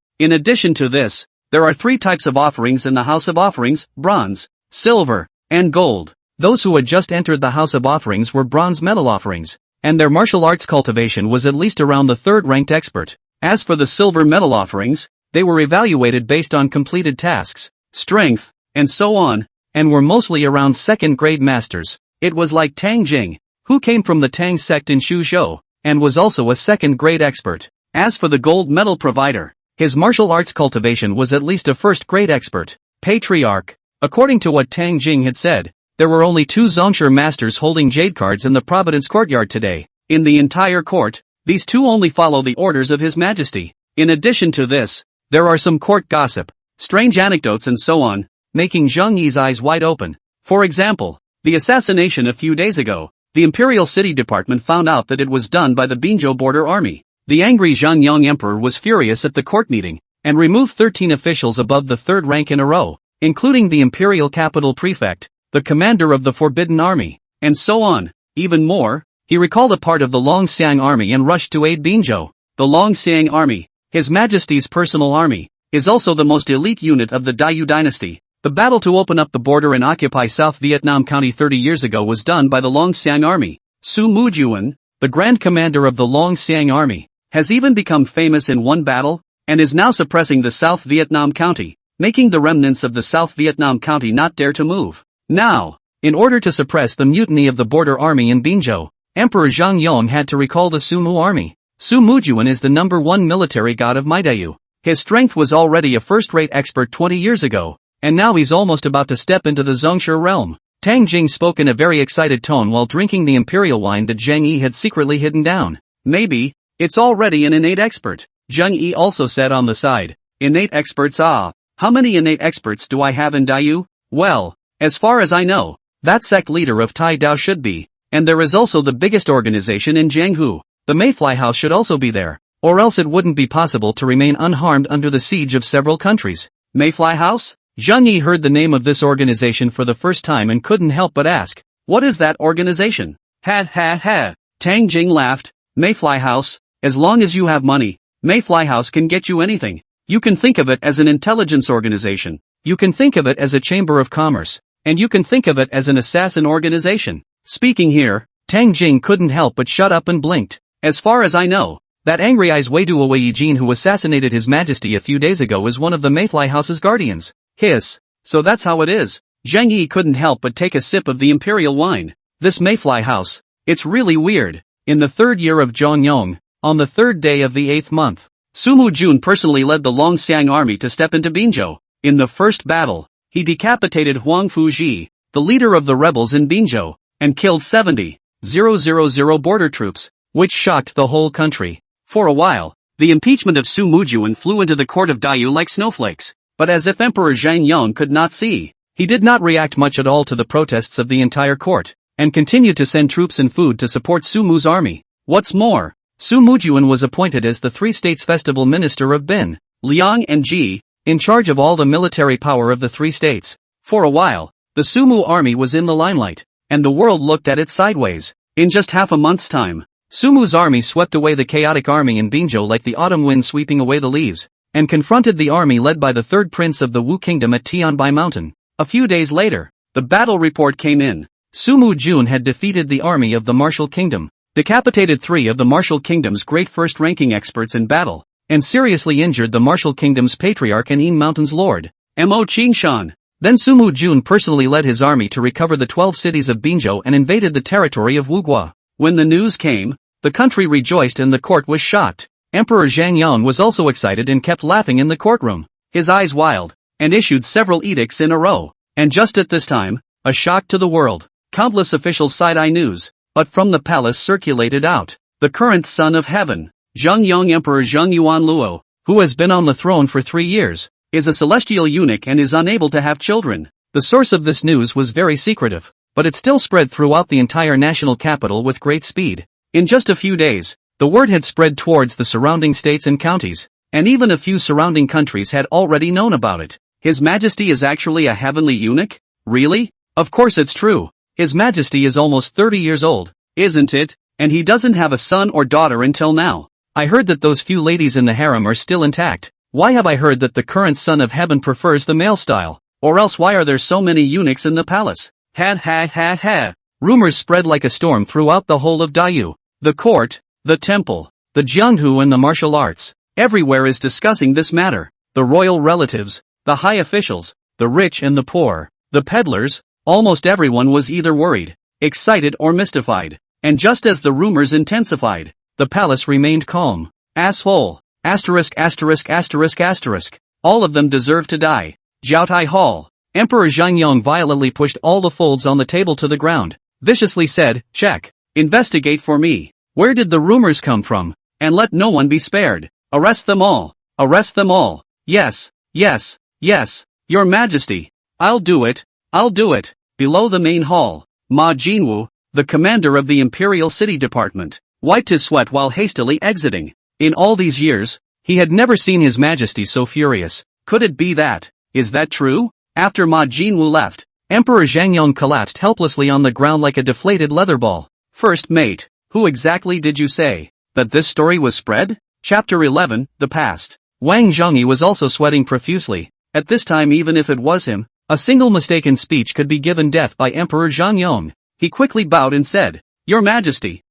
In addition to this, there are 3 types of offerings in the House of Offerings: bronze, silver, and gold. Those who had just entered the House of Offerings were bronze medal offerings, and their martial arts cultivation was at least around the 3rd ranked expert. As for the silver medal offerings, they were evaluated based on completed tasks, strength, and so on, and were mostly around 2nd grade masters. It was like Tang Jing, who came from the Tang sect in Shuzhou, and was also a 2nd grade expert. As for the gold medal provider, his martial arts cultivation was at least a 1st grade expert. Patriarch. According to what Tang Jing had said, there were only 2 Zongshi masters holding jade cards in the Providence courtyard today. In the entire court, these 2 only follow the orders of His Majesty. In addition to this, there are some court gossip, strange anecdotes and so on. making Zheng Yi's eyes wide open. For example, the assassination a few days ago. The Imperial City Department found out that it was done by the Binzhou border army. The angry Zhang Emperor was furious at the court meeting, and removed 13 officials above the third rank in a row, including the Imperial Capital Prefect, the commander of the Forbidden Army, and so on. Even more, he recalled a part of the Longxiang army and rushed to aid Binzhou. The Longxiang army, His Majesty's personal army, is also the most elite unit of the Dayu dynasty. The battle to open up the border and occupy South Vietnam County 30 years ago was done by the Longxiang army. Su Mujuan, the Grand Commander of the Longxiang army, has even become famous in one battle, and is now suppressing the South Vietnam County, making the remnants of the South Vietnam County not dare to move. Now, in order to suppress the mutiny of the border army in Binzhou, Emperor Zhang Yong had to recall the Sumu army. Su Mujuan is the #1 military god of Maidayu. His strength was already a first-rate expert 20 years ago, and now he's almost about to step into the Zhongshe realm. Tang Jing spoke in a very excited tone while drinking the imperial wine that Zheng Yi had secretly hidden down. Maybe, it's already an innate expert. Zheng Yi also said on the side. Innate experts how many innate experts do I have in Dayu? Well, as far as I know, that sect leader of Tai Dao should be, and there is also the biggest organization in Jianghu. The Mayfly House should also be there, or else it wouldn't be possible to remain unharmed under the siege of several countries. Mayfly House? Zheng Yi heard the name of this organization for the first time and couldn't help but ask, what is that organization? Ha ha ha. Tang Jing laughed. Mayfly House, as long as you have money, Mayfly House can get you anything. You can think of it as an intelligence organization. You can think of it as a chamber of commerce. And you can think of it as an assassin organization. Speaking here, Tang Jing couldn't help but shut up and blinked. As far as I know, that angry eyes Weidua Weijin who assassinated His Majesty a few days ago is one of the Mayfly House's guardians. Hiss. So that's how it is. Zheng Yi couldn't help but take a sip of the imperial wine. This Mayfly House, it's really weird. In the 3rd year of Zhongyong, on the 3rd day of the 8th month, Sumu Jun personally led the Longxiang army to step into Binzhou. In the first battle, he decapitated Huang Fuji, the leader of the rebels in Binzhou, and killed 70,000 border troops, which shocked the whole country. For a while, the impeachment of Su Mujuan flew into the court of Dayu like snowflakes. But as if Emperor Zhang Yong could not see, he did not react much at all to the protests of the entire court, and continued to send troops and food to support Su Mu's army. What's more, Su Mujuan was appointed as the Three States Festival Minister of Bin, Liang and Ji, in charge of all the military power of the 3 states. For a while, the Sumu army was in the limelight, and the world looked at it sideways. In just half a month's time, Sumu's army swept away the chaotic army in Binzhou like the autumn wind sweeping away the leaves, and confronted the army led by the 3rd prince of the Wu kingdom at Tianbai Mountain. A few days later, the battle report came in. Sumu Jun had defeated the army of the Martial Kingdom, decapitated 3 of the Martial Kingdom's great first-ranking experts in battle, and seriously injured the Martial Kingdom's patriarch and Yin Mountain's lord, Mo Qingshan. Then Sumu Jun personally led his army to recover the 12 cities of Binzhou and invaded the territory of Wugua. When the news came, the country rejoiced and the court was shocked. Emperor Zhang Yong was also excited and kept laughing in the courtroom, his eyes wild, and issued several edicts in a row. And just at this time, a shock to the world. Countless officials side-eye news, but from the palace circulated out. The current son of heaven, Zhengyong Emperor Zheng Yuan Luo, who has been on the throne for 3 years, is a celestial eunuch and is unable to have children. The source of this news was very secretive, but it still spread throughout the entire national capital with great speed. In just a few days, the word had spread towards the surrounding states and counties, and even a few surrounding countries had already known about it. His Majesty is actually a heavenly eunuch? Really? Of course it's true. His Majesty is almost 30 years old, isn't it? And he doesn't have a son or daughter until now. I heard that those few ladies in the harem are still intact. Why have I heard that the current son of heaven prefers the male style? Or else why are there so many eunuchs in the palace? Ha ha ha ha. Rumors spread like a storm throughout the whole of Dayu. The court, the temple, the Jianghu and the martial arts. Everywhere is discussing this matter. The royal relatives, the high officials, the rich and the poor, the peddlers, almost everyone was either worried, excited or mystified. And just as the rumors intensified, the palace remained calm. Asshole. Asterisk asterisk asterisk asterisk. All of them deserve to die. Jiaotai Hall. Emperor Zhengyong violently pushed all the folds on the table to the ground, viciously said, check. Investigate for me. Where did the rumors come from? And let no one be spared. Arrest them all. Arrest them all. Yes, yes, yes, Your Majesty. I'll do it, I'll do it. Below the main hall, Ma Jinwoo, the commander of the Imperial City Department, wiped his sweat while hastily exiting. In all these years, he had never seen His Majesty so furious. Could it be that? Is that true? After Ma Jinwoo left, Emperor Zhangyong collapsed helplessly on the ground like a deflated leather ball. First mate, who exactly did you say that this story was spread? Chapter 11, The Past. Wang Zhongyi was also sweating profusely. At this time, even if it was him, a single mistaken speech could be given death by Emperor Zhangyong. He quickly bowed and said, Your Majesty,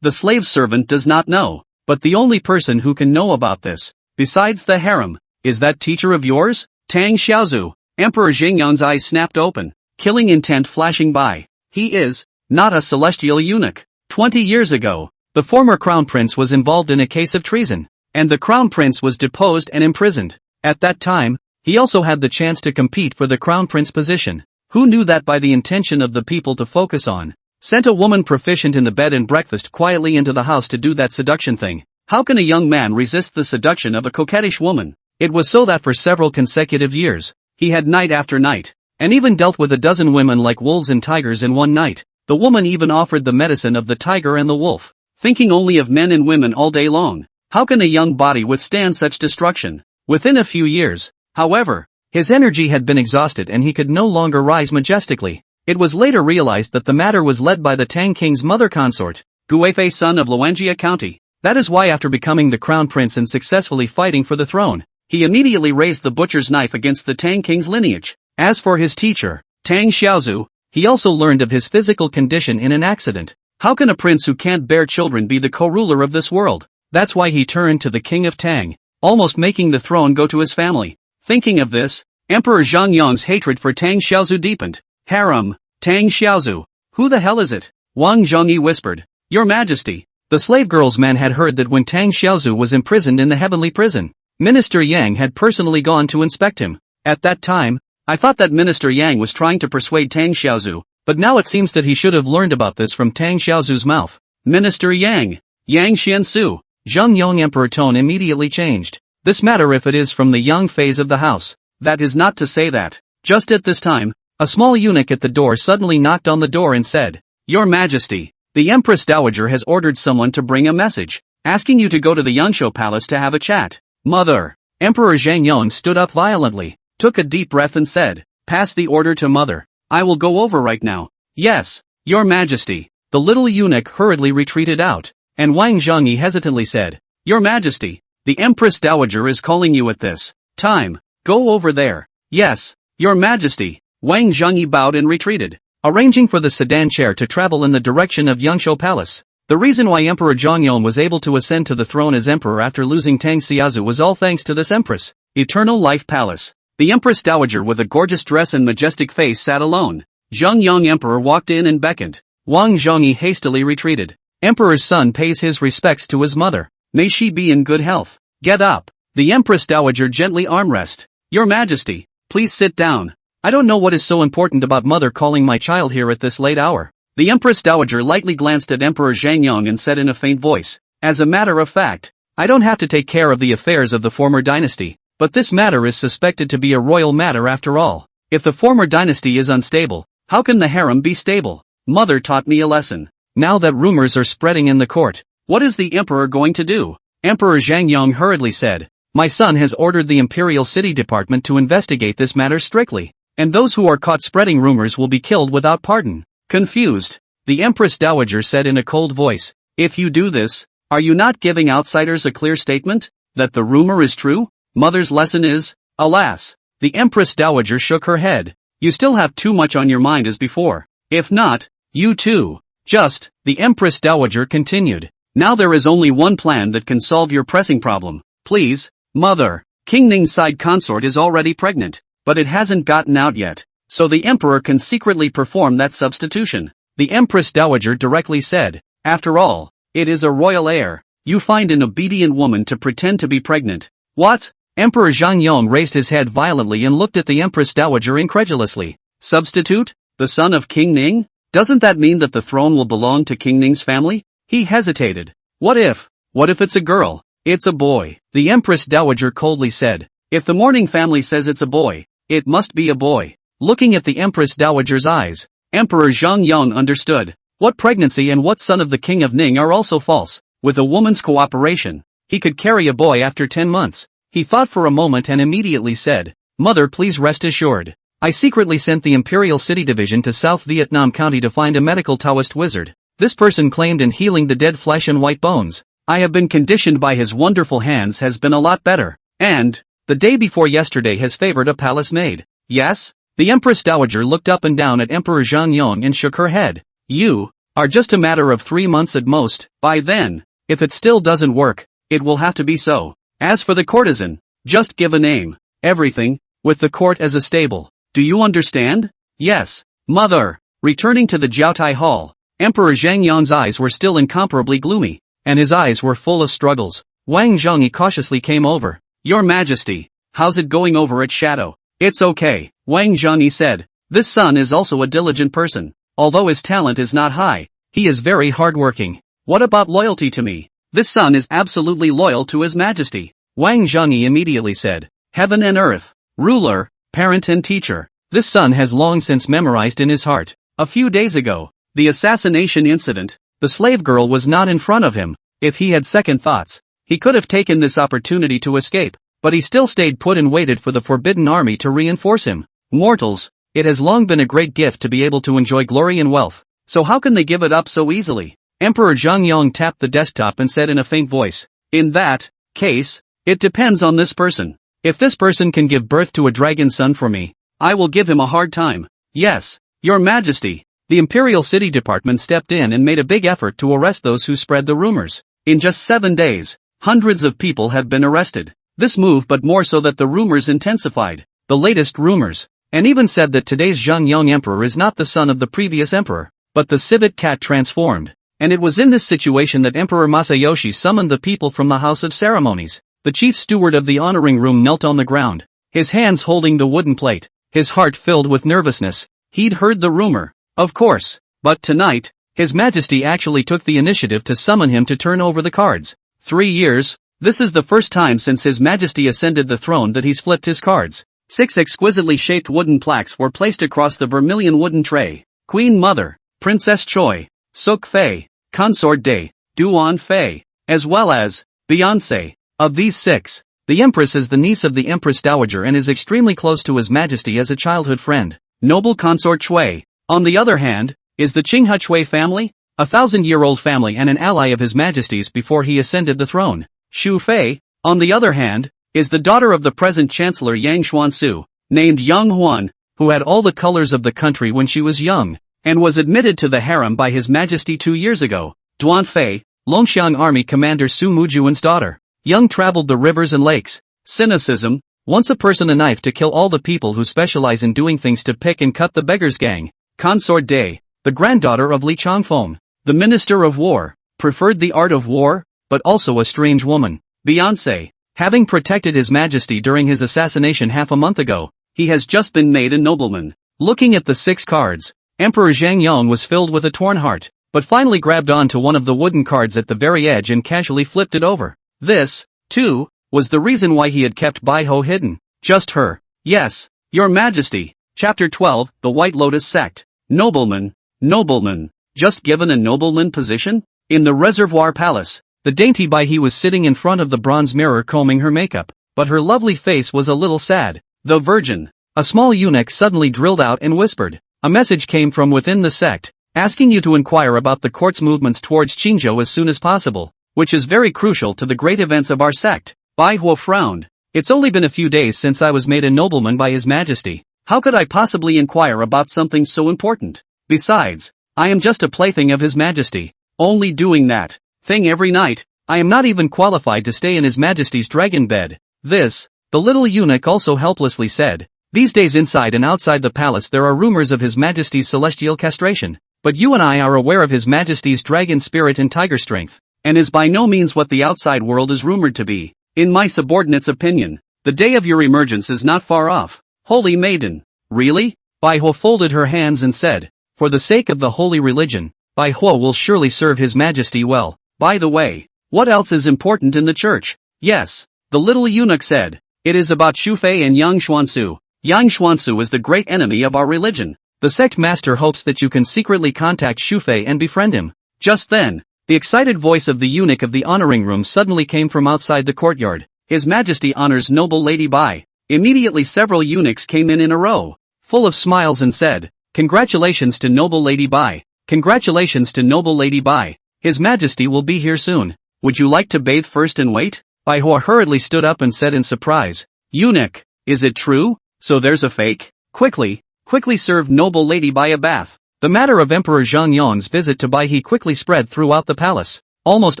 the slave servant does not know, but the only person who can know about this, besides the harem, is that teacher of yours, Tang Xiaozu. Emperor Zhangyong's eyes snapped open, killing intent flashing by. He is not a celestial eunuch. 20 years ago, the former crown prince was involved in a case of treason, and the crown prince was deposed and imprisoned. At that time, he also had the chance to compete for the crown prince position. Who knew that by the intention of the people to focus on, sent a woman proficient in the bed and breakfast quietly into the house to do that seduction thing? How can a young man resist the seduction of a coquettish woman? It was so that for several consecutive years, he had night after night, and even dealt with a dozen women like wolves and tigers in one night. The woman even offered the medicine of the tiger and the wolf, thinking only of men and women all day long. How can a young body withstand such destruction? Within a few years, however, his energy had been exhausted and he could no longer rise majestically. It was later realized that the matter was led by the Tang King's mother consort, Guifei, son of Luanjia County. That is why after becoming the crown prince and successfully fighting for the throne, he immediately raised the butcher's knife against the Tang King's lineage. As for his teacher, Tang Xiaozu, he also learned of his physical condition in an accident. How can a prince who can't bear children be the co-ruler of this world? That's why he turned to the king of Tang, almost making the throne go to his family. Thinking of this, Emperor Zhangyong's hatred for Tang Xiaozu deepened. Harem, Tang Xiaozu. Who the hell is it? Wang Zhongyi whispered. Your Majesty. The slave girl's man had heard that when Tang Xiaozu was imprisoned in the heavenly prison, Minister Yang had personally gone to inspect him. At that time, I thought that Minister Yang was trying to persuade Tang Xiaozu, but now it seems that he should have learned about this from Tang Xiaozu's mouth. Minister Yang. Yang Xiansu. Zhangyong Emperor tone immediately changed. This matter if it is from the young phase of the house. That is not to say that. Just at this time, a small eunuch at the door suddenly knocked on the door and said, Your Majesty, the Empress Dowager has ordered someone to bring a message, asking you to go to the Yangshuo Palace to have a chat. Mother. Emperor Zhangyong stood up violently, took a deep breath and said, Pass the order to Mother. I will go over right now. Yes, Your Majesty. The little eunuch hurriedly retreated out, and Wang Zhongyi hesitantly said, Your Majesty, the Empress Dowager is calling you at this time. Go over there. Yes, Your Majesty. Wang Zhongyi bowed and retreated, arranging for the sedan chair to travel in the direction of Yangshuo Palace. The reason why Emperor Zhangyong was able to ascend to the throne as emperor after losing Tang Xiaozu was all thanks to this Empress. Eternal Life Palace. The Empress Dowager with a gorgeous dress and majestic face sat alone. Zhangyong Emperor walked in and beckoned. Wang Zhongyi hastily retreated. Emperor's son pays his respects to his mother. May she be in good health. Get up. The Empress Dowager gently armrest. Your Majesty, please sit down. I don't know what is so important about mother calling my child here at this late hour. The Empress Dowager lightly glanced at Emperor Zhangyong and said in a faint voice, As a matter of fact, I don't have to take care of the affairs of the former dynasty, but this matter is suspected to be a royal matter after all. If the former dynasty is unstable, how can the harem be stable? Mother taught me a lesson. Now that rumors are spreading in the court, what is the emperor going to do? Emperor Zhangyong hurriedly said, My son has ordered the Imperial City Department to investigate this matter strictly, and those who are caught spreading rumors will be killed without pardon. Confused, the Empress Dowager said in a cold voice, If you do this, are you not giving outsiders a clear statement that the rumor is true? Mother's lesson is, alas. The Empress Dowager shook her head. You still have too much on your mind as before. If not, you too. Just, the Empress Dowager continued. Now there is only one plan that can solve your pressing problem. Please, Mother. King Ning's side consort is already pregnant, but it hasn't gotten out yet. So the emperor can secretly perform that substitution. The Empress Dowager directly said, After all, it is a royal heir. You find an obedient woman to pretend to be pregnant. What? Emperor Zhangyong raised his head violently and looked at the Empress Dowager incredulously. Substitute? The son of King Ning? Doesn't that mean that the throne will belong to King Ning's family? He hesitated. What if it's a girl? It's a boy. The Empress Dowager coldly said. If the mourning family says it's a boy, It must be a boy. Looking at the Empress Dowager's eyes, Emperor Zhang understood. What pregnancy and what son of the King of Ning are also false? With a woman's cooperation, he could carry a boy after 10 months. He thought for a moment and immediately said, "Mother, please rest assured. I secretly sent the Imperial City Division to South Vietnam County to find a medical Taoist wizard. This person claimed in healing the dead flesh and white bones. I have been conditioned by his wonderful hands has been a lot better. And, the day before yesterday has favored a palace maid." Yes? The Empress Dowager looked up and down at Emperor Zhang and shook her head. "You are just a matter of 3 months at most. By then, if it still doesn't work, it will have to be so. As for the courtesan, just give a name. Everything, with the court as a stable. Do you understand?" "Yes, mother." Returning to the Jiaotai Hall, Emperor Zhang Yang's eyes were still incomparably gloomy, and his eyes were full of struggles. Wang Zhongyi cautiously came over. "Your Majesty, how's it going over at Shadow?" "It's okay," Wang Zhongyi said. "This son is also a diligent person. Although his talent is not high, he is very hardworking." "What about loyalty to me?" "This son is absolutely loyal to His Majesty," Wang Zhongyi immediately said. "Heaven and earth, ruler, parent and teacher. This son has long since memorized in his heart." A few days ago, the assassination incident, the slave girl was not in front of him. If he had second thoughts, he could have taken this opportunity to escape, but he still stayed put and waited for the Forbidden Army to reinforce him. Mortals, it has long been a great gift to be able to enjoy glory and wealth, so how can they give it up so easily? Emperor Zhang tapped the desktop and said in a faint voice, "In that case, it depends on this person. If this person can give birth to a dragon son for me, I will give him a hard time." "Yes, Your Majesty." The Imperial City Department stepped in and made a big effort to arrest those who spread the rumors. In just 7 days, hundreds of people have been arrested. This move but more so that the rumors intensified. The latest rumors, and even said that today's Zhang Emperor is not the son of the previous emperor, but the civet cat transformed. And it was in this situation that Emperor Masayoshi summoned the people from the House of Ceremonies. The chief steward of the honoring room knelt on the ground, his hands holding the wooden plate, his heart filled with nervousness. He'd heard the rumor, of course, but tonight, His Majesty actually took the initiative to summon him to turn over the cards. 3 years, this is the first time since His Majesty ascended the throne that he's flipped his cards. 6 exquisitely shaped wooden plaques were placed across the vermilion wooden tray. Queen Mother, Princess Choi, Suk Fei, Consort Day, Duan Fei, as well as Beyoncé. Of these 6, the Empress is the niece of the Empress Dowager and is extremely close to His Majesty as a childhood friend. Noble Consort Chui, on the other hand, is the Qinghe Chui family, a 1,000-year-old family and an ally of His Majesty's before he ascended the throne. Xu Fei, on the other hand, is the daughter of the present Chancellor Yang Xuansu, named Yang Huan, who had all the colors of the country when she was young, and was admitted to the harem by His Majesty 2 years ago. Duan Fei, Longxiang Army Commander Su Mujuan's daughter. Young traveled the rivers and lakes. Cynicism, once a person a knife to kill all the people who specialize in doing things to pick and cut the beggars gang. Consort Day, the granddaughter of Li Changfeng, the Minister of War, preferred the art of war, but also a strange woman. Beyoncé, having protected His Majesty during his assassination half a month ago, he has just been made a nobleman. Looking at the 6 cards, Emperor Zhang was filled with a torn heart, but finally grabbed onto one of the wooden cards at the very edge and casually flipped it over. This, too, was the reason why he had kept Bai Ho hidden. Just her. "Yes, Your Majesty." Chapter 12, The White Lotus Sect. Nobleman, just given a nobleman position? In the Reservoir Palace, the dainty Bai He was sitting in front of the bronze mirror combing her makeup, but her lovely face was a little sad. "The Virgin." A small eunuch suddenly drilled out and whispered. "A message came from within the sect, asking you to inquire about the court's movements towards Qingzhou as soon as possible, which is very crucial to the great events of our sect." Bai Huo frowned. "It's only been a few days since I was made a nobleman by His Majesty. How could I possibly inquire about something so important? Besides, I am just a plaything of His Majesty, only doing that thing every night. I am not even qualified to stay in His Majesty's dragon bed." This, the little eunuch also helplessly said. "These days inside and outside the palace there are rumors of His Majesty's celestial castration, but you and I are aware of His Majesty's dragon spirit and tiger strength, and is by no means what the outside world is rumored to be. In my subordinate's opinion, the day of your emergence is not far off. Holy Maiden." "Really?" Bai Huo folded her hands and said, "For the sake of the holy religion, Bai Huo will surely serve His Majesty well. By the way, what else is important in the church?" "Yes," the little eunuch said, "it is about Xu Fei and Yang Xuansu. Yang Xuansu is the great enemy of our religion. The sect master hopes that you can secretly contact Shufei and befriend him. Just then, the excited voice of the eunuch of the honoring room suddenly came from outside the courtyard. His Majesty honors noble Lady Bai. Immediately several eunuchs came in a row, full of smiles and said, "Congratulations to noble Lady Bai. Congratulations to noble Lady Bai. His Majesty will be here soon. Would you like to bathe first and wait?" Bai Hua hurriedly stood up and said in surprise, "Eunuch, is it true? So there's a fake? Quickly serve noble Lady Bai a bath." The matter of Emperor Zhang Yong's visit to Bai He quickly spread throughout the palace. Almost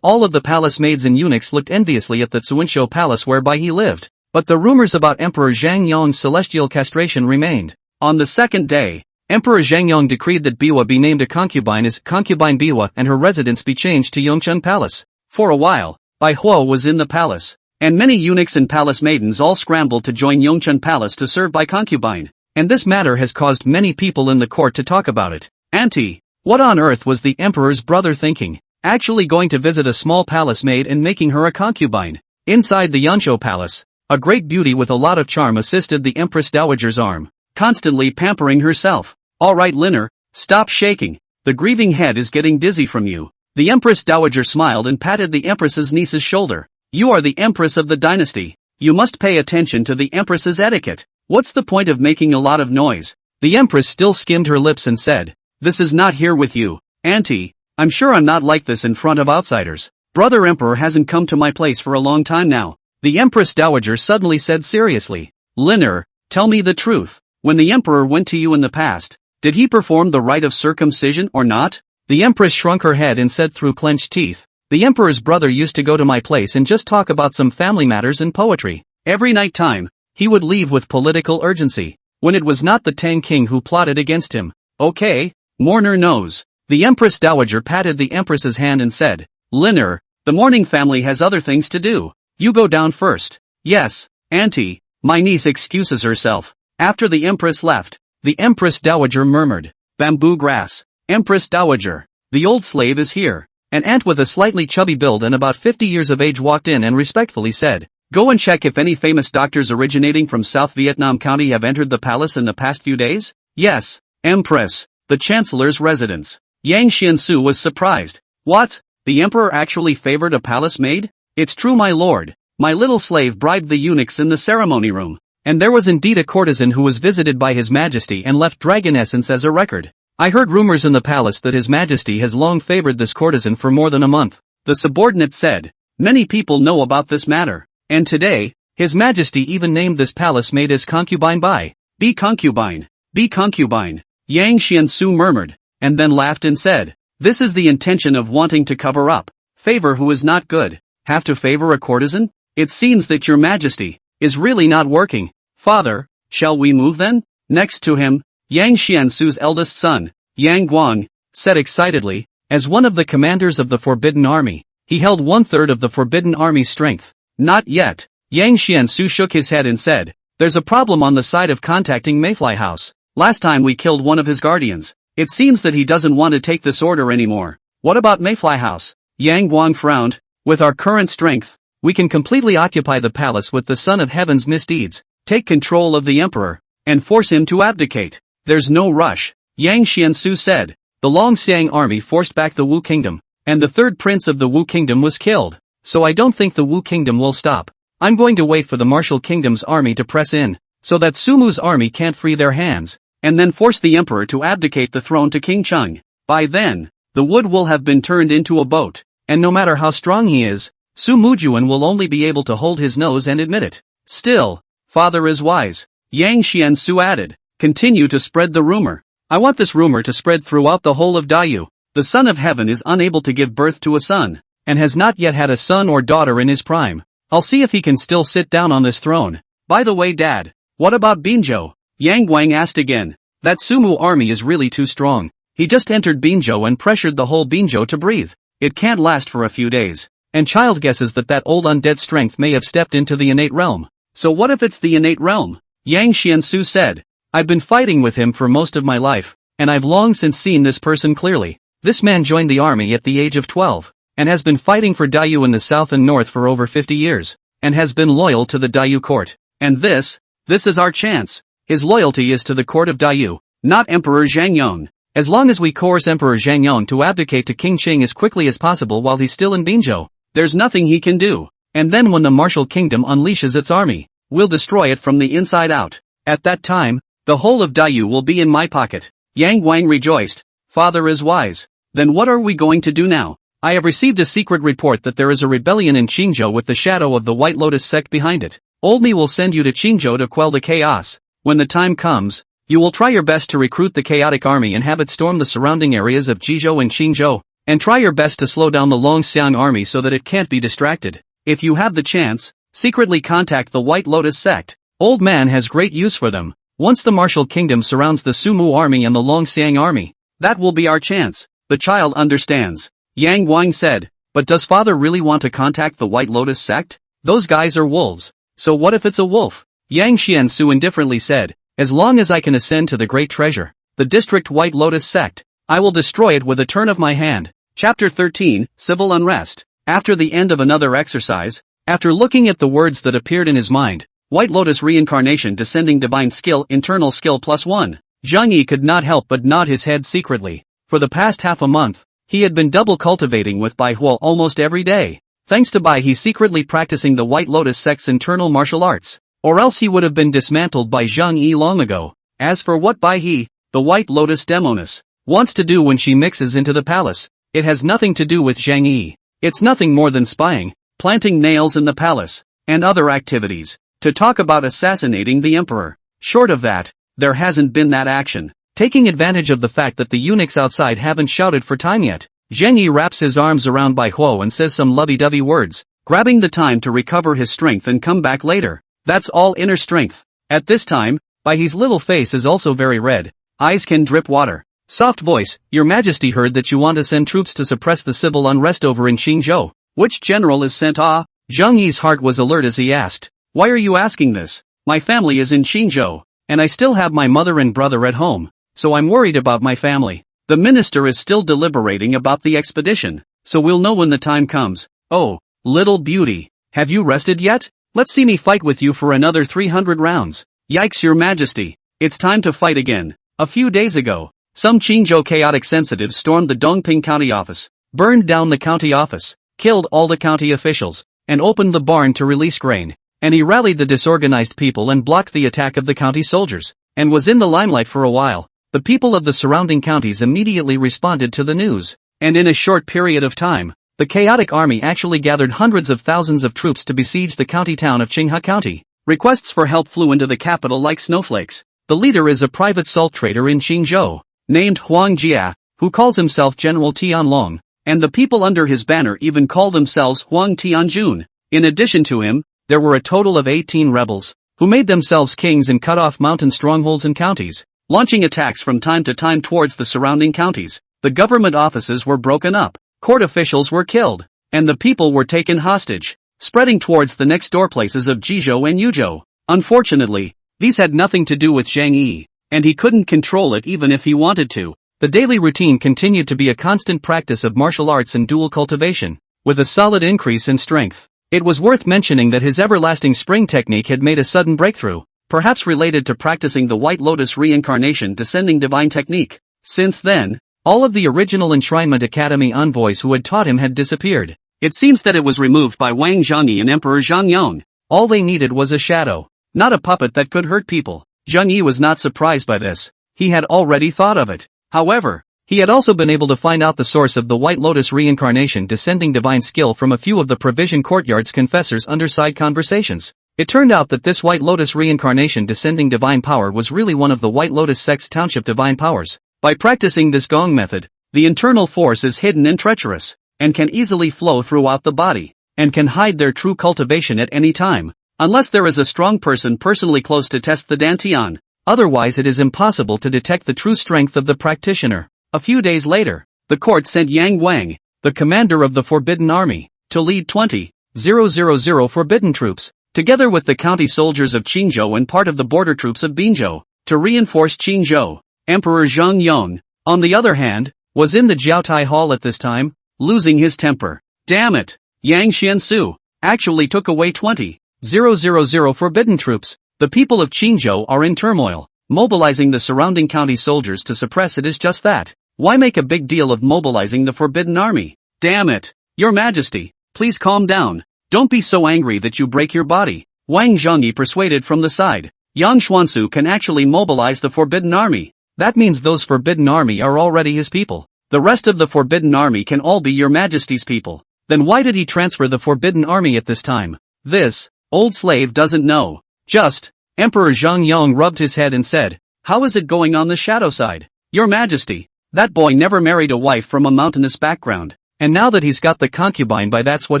all of the palace maids and eunuchs looked enviously at the Tsuinsho palace where Bai He lived. But the rumors about Emperor Zhang Yong's celestial castration remained. On the second day, Emperor Zhang Yong decreed that Biwa be named a concubine as Concubine Biwa and her residence be changed to Yongchun Palace. For a while, Bai Hua was in the palace, and many eunuchs and palace maidens all scrambled to join Yongchun Palace to serve Bai Concubine. And this matter has caused many people in the court to talk about it. Auntie, what on earth was the emperor's brother thinking? Actually going to visit a small palace maid and making her a concubine. Inside the Yansho Palace, a great beauty with a lot of charm assisted the Empress Dowager's arm, constantly pampering herself. "Alright Liner, stop shaking. The grieving head is getting dizzy from you." The Empress Dowager smiled and patted the Empress's niece's shoulder. "You are the Empress of the dynasty. You must pay attention to the Empress's etiquette. What's the point of making a lot of noise?" The Empress still skimmed her lips and said, "This is not here with you, Auntie. I'm sure I'm not like this in front of outsiders. Brother Emperor hasn't come to my place for a long time now." The Empress Dowager suddenly said seriously, "Liner, tell me the truth. When the Emperor went to you in the past, did he perform the rite of circumcision or not?" The Empress shrunk her head and said through clenched teeth, "The Emperor's brother used to go to my place and just talk about some family matters and poetry. Every night time, he would leave with political urgency, when it was not the Tang King who plotted against him." "Okay, mourner knows." The Empress Dowager patted the Empress's hand and said, "Liner, the mourning family has other things to do. You go down first." "Yes, Auntie." My niece excuses herself. After the Empress left, the Empress Dowager murmured, "Bamboo grass. Empress Dowager, the old slave is here." An aunt with a slightly chubby build and about 50 years of age walked in and respectfully said, "Go and check if any famous doctors originating from South Vietnam County have entered the palace in the past few days?" "Yes, Empress, the Chancellor's residence." Yang Xiansu was surprised. "What? The Emperor actually favored a palace maid?" "It's true my lord. My little slave bribed the eunuchs in the ceremony room. And there was indeed a courtesan who was visited by His Majesty and left dragon essence as a record. I heard rumors in the palace that His Majesty has long favored this courtesan for more than a month." The subordinate said, "Many people know about this matter. And today, His Majesty even named this palace maid as Concubine Bai. Be concubine. Be concubine." Yang Xiansu murmured, and then laughed and said, "This is the intention of wanting to cover up. Favor who is not good. Have to favor a courtesan? It seems that your Majesty is really not working. Father, shall we move then?" Next to him, Yang Xiansu's eldest son, Yang Guang, said excitedly, as one of the commanders of the Forbidden Army, he held 1/3 of the Forbidden Army's strength. "Not yet." Yang Xiansu shook his head and said, "There's a problem on the side of contacting Mayfly House. Last time we killed one of his guardians. It seems that he doesn't want to take this order anymore." "What about Mayfly House?" Yang Guang frowned. "With our current strength, we can completely occupy the palace with the Son of Heaven's misdeeds, take control of the Emperor, and force him to abdicate. There's no rush." Yang Xiansu said, "The Longxiang army forced back the Wu Kingdom, and the third prince of the Wu Kingdom was killed, so I don't think the Wu Kingdom will stop. I'm going to wait for the Martial Kingdom's army to press in, so that Sumu's army can't free their hands, and then force the Emperor to abdicate the throne to King Cheng. By then, the wood will have been turned into a boat, and no matter how strong he is, Su Mujuan will only be able to hold his nose and admit it. Still, father is wise." Yang Xiansu added, "Continue to spread the rumor. I want this rumor to spread throughout the whole of Dayu. The Son of Heaven is unable to give birth to a son, and has not yet had a son or daughter in his prime. I'll see if he can still sit down on this throne. By the way Dad, what about Binzhou?" Yang Guang asked again. "That Sumu army is really too strong. He just entered Binzhou and pressured the whole Binzhou to breathe. It can't last for a few days. And child guesses that old undead strength may have stepped into the innate realm." "So what if it's the innate realm?" Yang Xiansu said. "I've been fighting with him for most of my life, and I've long since seen this person clearly. This man joined the army at the age of 12, and has been fighting for Dayu in the south and north for over 50 years, and has been loyal to the Dayu court. And this is our chance." his loyalty is to the court of Dayu, not Emperor Zhang Yong. As long as we coerce Emperor Zhang Yong to abdicate to King Qing as quickly as possible while he's still in Binzhou, there's nothing he can do. And then when the martial kingdom unleashes its army, we'll destroy it from the inside out. At that time, the whole of Dayu will be in my pocket. Yang Wang rejoiced. Father is wise. Then what are we going to do now? I have received a secret report that there is a rebellion in Qingzhou with the shadow of the White Lotus sect behind it. Old me will send you to Qingzhou to quell the chaos. When the time comes, you will try your best to recruit the chaotic army and have it storm the surrounding areas of Jizhou and Qingzhou, and try your best to slow down the Longxiang army so that it can't be distracted. If you have the chance, secretly contact the White Lotus sect. Old man has great use for them. Once the martial kingdom surrounds the Sumu army and the Longxiang army, that will be our chance. The child understands. Yang Wang said, but does father really want to contact the White Lotus sect? Those guys are wolves. So what if it's a wolf? Yang Xiansu indifferently said, as long as I can ascend to the great treasure, the district White Lotus sect, I will destroy it with a turn of my hand. Chapter 13, Civil Unrest. After the end of another exercise, after looking at the words that appeared in his mind, White Lotus Reincarnation Descending Divine Skill Internal Skill +1, Zhang Yi could not help but nod his head secretly. For the past half a month, he had been double cultivating with Bai Huo almost every day. Thanks to Bai, he's secretly practicing the White Lotus sect's internal martial arts, or else he would have been dismantled by Zhang Yi long ago. As for what Bai He, the White Lotus Demoness, wants to do when she mixes into the palace, it has nothing to do with Zhang Yi. It's nothing more than spying, planting nails in the palace, and other activities. To talk about assassinating the emperor, short of that, there hasn't been that action. Taking advantage of the fact that the eunuchs outside haven't shouted for time yet, Zhang Yi wraps his arms around Bai Huo and says some lovey-dovey words, grabbing the time to recover his strength and come back later. That's all inner strength. At this time, Bai He's little face is also very red, eyes can drip water. Soft voice, Your Majesty heard that you want to send troops to suppress the civil unrest over in Qingzhou. Which general is sent? Zhang Yi's heart was alert as he asked, why are you asking this? My family is in Qingzhou, and I still have my mother and brother at home, so I'm worried about my family. The minister is still deliberating about the expedition, so we'll know when the time comes. Oh, little beauty, have you rested yet? Let's see me fight with you for another 300 rounds. Yikes, Your Majesty, it's time to fight again. A few days ago, some Qingzhou chaotic sensitives stormed the Dongping County office, burned down the county office, killed all the county officials, and opened the barn to release grain. And he rallied the disorganized people and blocked the attack of the county soldiers, and was in the limelight for a while. The people of the surrounding counties immediately responded to the news, and in a short period of time, the chaotic army actually gathered hundreds of thousands of troops to besiege the county town of Qinghe County. Requests for help flew into the capital like snowflakes. The leader is a private salt trader in Qingzhou, named Huang Jia, who calls himself General Tianlong, and the people under his banner even call themselves Huang Tianjun. In addition to him, there were a total of 18 rebels, who made themselves kings and cut off mountain strongholds and counties, launching attacks from time to time towards the surrounding counties. The government offices were broken up, court officials were killed, and the people were taken hostage, spreading towards the next door places of Jizhou and Yuzhou. Unfortunately, these had nothing to do with Zhang Yi, and he couldn't control it even if he wanted to. The daily routine continued to be a constant practice of martial arts and dual cultivation, with a solid increase in strength. It was worth mentioning that his everlasting spring technique had made a sudden breakthrough, perhaps related to practicing the White Lotus Reincarnation Descending Divine Technique. Since then, all of the original Enshrinement Academy envoys who had taught him had disappeared. It seems that it was removed by Wang Zhangyi and Emperor Zhang Yong. All they needed was a shadow, not a puppet that could hurt people. Zhang Yi was not surprised by this. He had already thought of it. However, he had also been able to find out the source of the White Lotus Reincarnation Descending Divine Skill from a few of the Provision Courtyard's confessors under side conversations. It turned out that this White Lotus Reincarnation Descending Divine Power was really one of the White Lotus sect's township divine powers. By practicing this gong method, the internal force is hidden and treacherous, and can easily flow throughout the body, and can hide their true cultivation at any time, unless there is a strong person personally close to test the dantian. Otherwise it is impossible to detect the true strength of the practitioner. A few days later, the court sent Yang Wang, the commander of the Forbidden Army, to lead 20,000 forbidden troops, together with the county soldiers of Qingzhou and part of the border troops of Binzhou, to reinforce Qingzhou. Emperor Zhang Yong, on the other hand, was in the Jiaotai Hall at this time, losing his temper. Damn it! Yang Xiansu actually took away 20,000 forbidden troops. The people of Qingzhou are in turmoil. Mobilizing the surrounding county soldiers to suppress it is just that. Why make a big deal of mobilizing the Forbidden Army? Damn it! Your Majesty, please calm down. Don't be so angry that you break your body. Wang Zhongyi persuaded from the side. Yang Xuansu can actually mobilize the Forbidden Army. That means those Forbidden Army are already his people. The rest of the Forbidden Army can all be your Majesty's people. Then why did he transfer the Forbidden Army at this time? This old slave doesn't know. Just, Emperor Zhang Yong rubbed his head and said, how is it going on the shadow side? Your Majesty, that boy never married a wife from a mountainous background. And now that he's got the concubine by that's what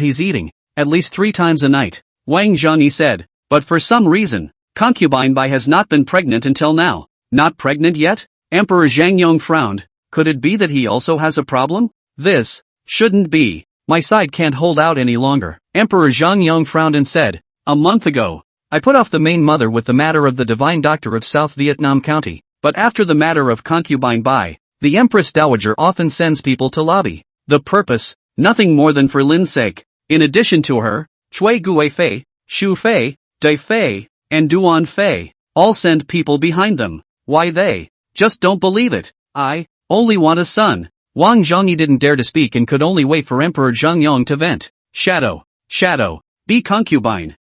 he's eating, at least 3 times a night. Wang Zhongyi said, but for some reason, concubine Bai has not been pregnant until now. Not pregnant yet? Emperor Zhang Yong frowned. Could it be that he also has a problem? This shouldn't be. My side can't hold out any longer. Emperor Zhang Yong frowned and said, a month ago, I put off the main mother with the matter of the divine doctor of South Vietnam County, but after the matter of concubine Bai, the Empress Dowager often sends people to lobby. The purpose, nothing more than for Lin's sake. In addition to her, Chui Gue Fei, Shu Fei, Dai Fei, and Duan Fei, all send people behind them. Why they just don't believe it. I only want a son. Wang Zhongyi didn't dare to speak and could only wait for Emperor Zhang Yong to vent. Shadow, be concubine,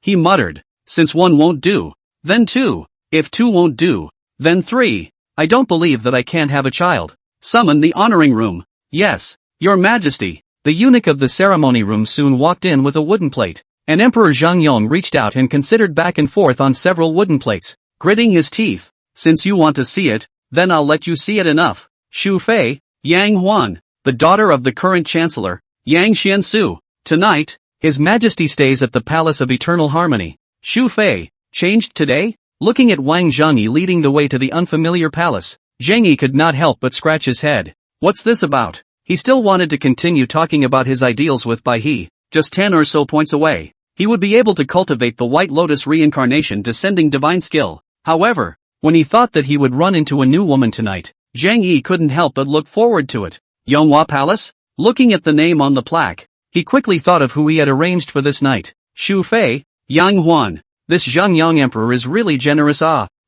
he muttered. Since 1 won't do, then 2. If 2 won't do, then 3. I don't believe that I can't have a child. Summon the honoring room. Yes, Your Majesty. The eunuch of the ceremony room soon walked in with a wooden plate, and Emperor Zhang Yong reached out and considered back and forth on several wooden plates, gritting his teeth. Since you want to see it, then I'll let you see it. Enough. Shu Fei, Yang Huan, the daughter of the current chancellor, Yang Xiansu. Tonight, His Majesty stays at the Palace of Eternal Harmony. Shu Fei, changed today? Looking at Wang Zhongyi leading the way to the unfamiliar palace, Zhang Yi could not help but scratch his head. What's this about? He still wanted to continue talking about his ideals with Bai He. Just 10 or so points away, he would be able to cultivate the White Lotus reincarnation descending divine skill. However, when he thought that he would run into a new woman tonight, Zhang Yi couldn't help but look forward to it. Yonghua Palace? Looking at the name on the plaque, he quickly thought of who he had arranged for this night. Shu Fei, Yang Huan. This Zhang Yang Emperor is really generous.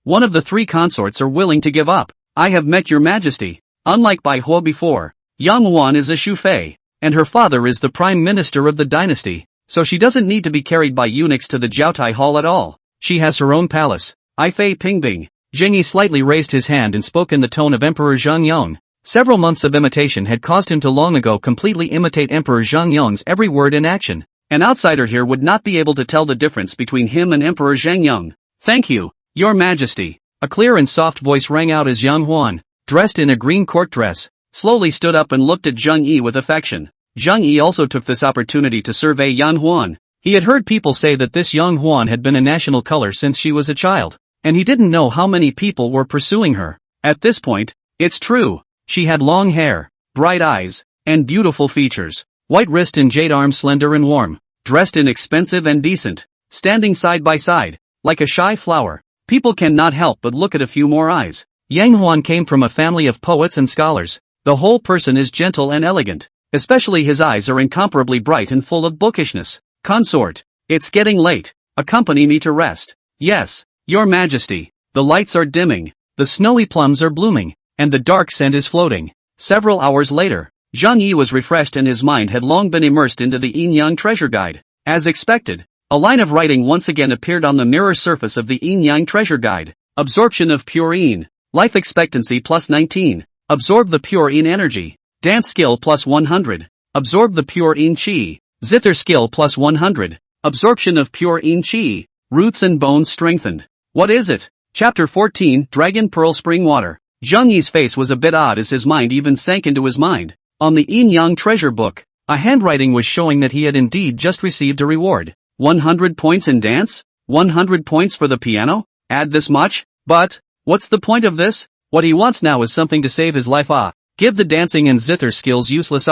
One of the 3 consorts are willing to give up. I have met Your Majesty. Unlike Bai Hua before, Yang Huan is a Shu Fei, and her father is the Prime Minister of the dynasty, so she doesn't need to be carried by eunuchs to the Jiaotai Hall at all. She has her own palace. I Fei Pingbing. Zheng Yi slightly raised his hand and spoke in the tone of Emperor Zhang Yong. Several months of imitation had caused him to long ago completely imitate Emperor Zhang Yong's every word and action. An outsider here would not be able to tell the difference between him and Emperor Zhang Yong. Thank you, Your Majesty. A clear and soft voice rang out as Yang Huan, dressed in a green court dress, slowly stood up and looked at Zheng Yi with affection. Zheng Yi also took this opportunity to survey Yang Huan. He had heard people say that this Yang Huan had been a national color since she was a child, and he didn't know how many people were pursuing her. At this point, it's true. She had long hair, bright eyes, and beautiful features. White wrist and jade arm, slender and warm, dressed in expensive and decent, standing side by side, like a shy flower. People cannot help but look at a few more eyes. Yang Huan came from a family of poets and scholars. The whole person is gentle and elegant. Especially his eyes are incomparably bright and full of bookishness. Consort, it's getting late. Accompany me to rest. Yes, Your Majesty. The lights are dimming, the snowy plums are blooming, and the dark scent is floating. Several hours later, Zhang Yi was refreshed and his mind had long been immersed into the Yin Yang Treasure Guide. As expected, a line of writing once again appeared on the mirror surface of the Yin Yang Treasure Guide. Absorption of pure Yin. Life expectancy plus 19. Absorb the pure Yin energy. Dance skill plus 100. Absorb the pure Yin Qi. Zither skill plus 100. Absorption of pure Yin Qi. Roots and bones strengthened. What is it? Chapter 14, Dragon Pearl Spring Water. Zhang Yi's face was a bit odd as his mind even sank into his mind. On the Yin Yang treasure book, a handwriting was showing that he had indeed just received a reward. 100 points in dance? 100 points for the piano? Add this much? But, what's the point of this? What he wants now is something to save his life. Give the dancing and zither skills useless.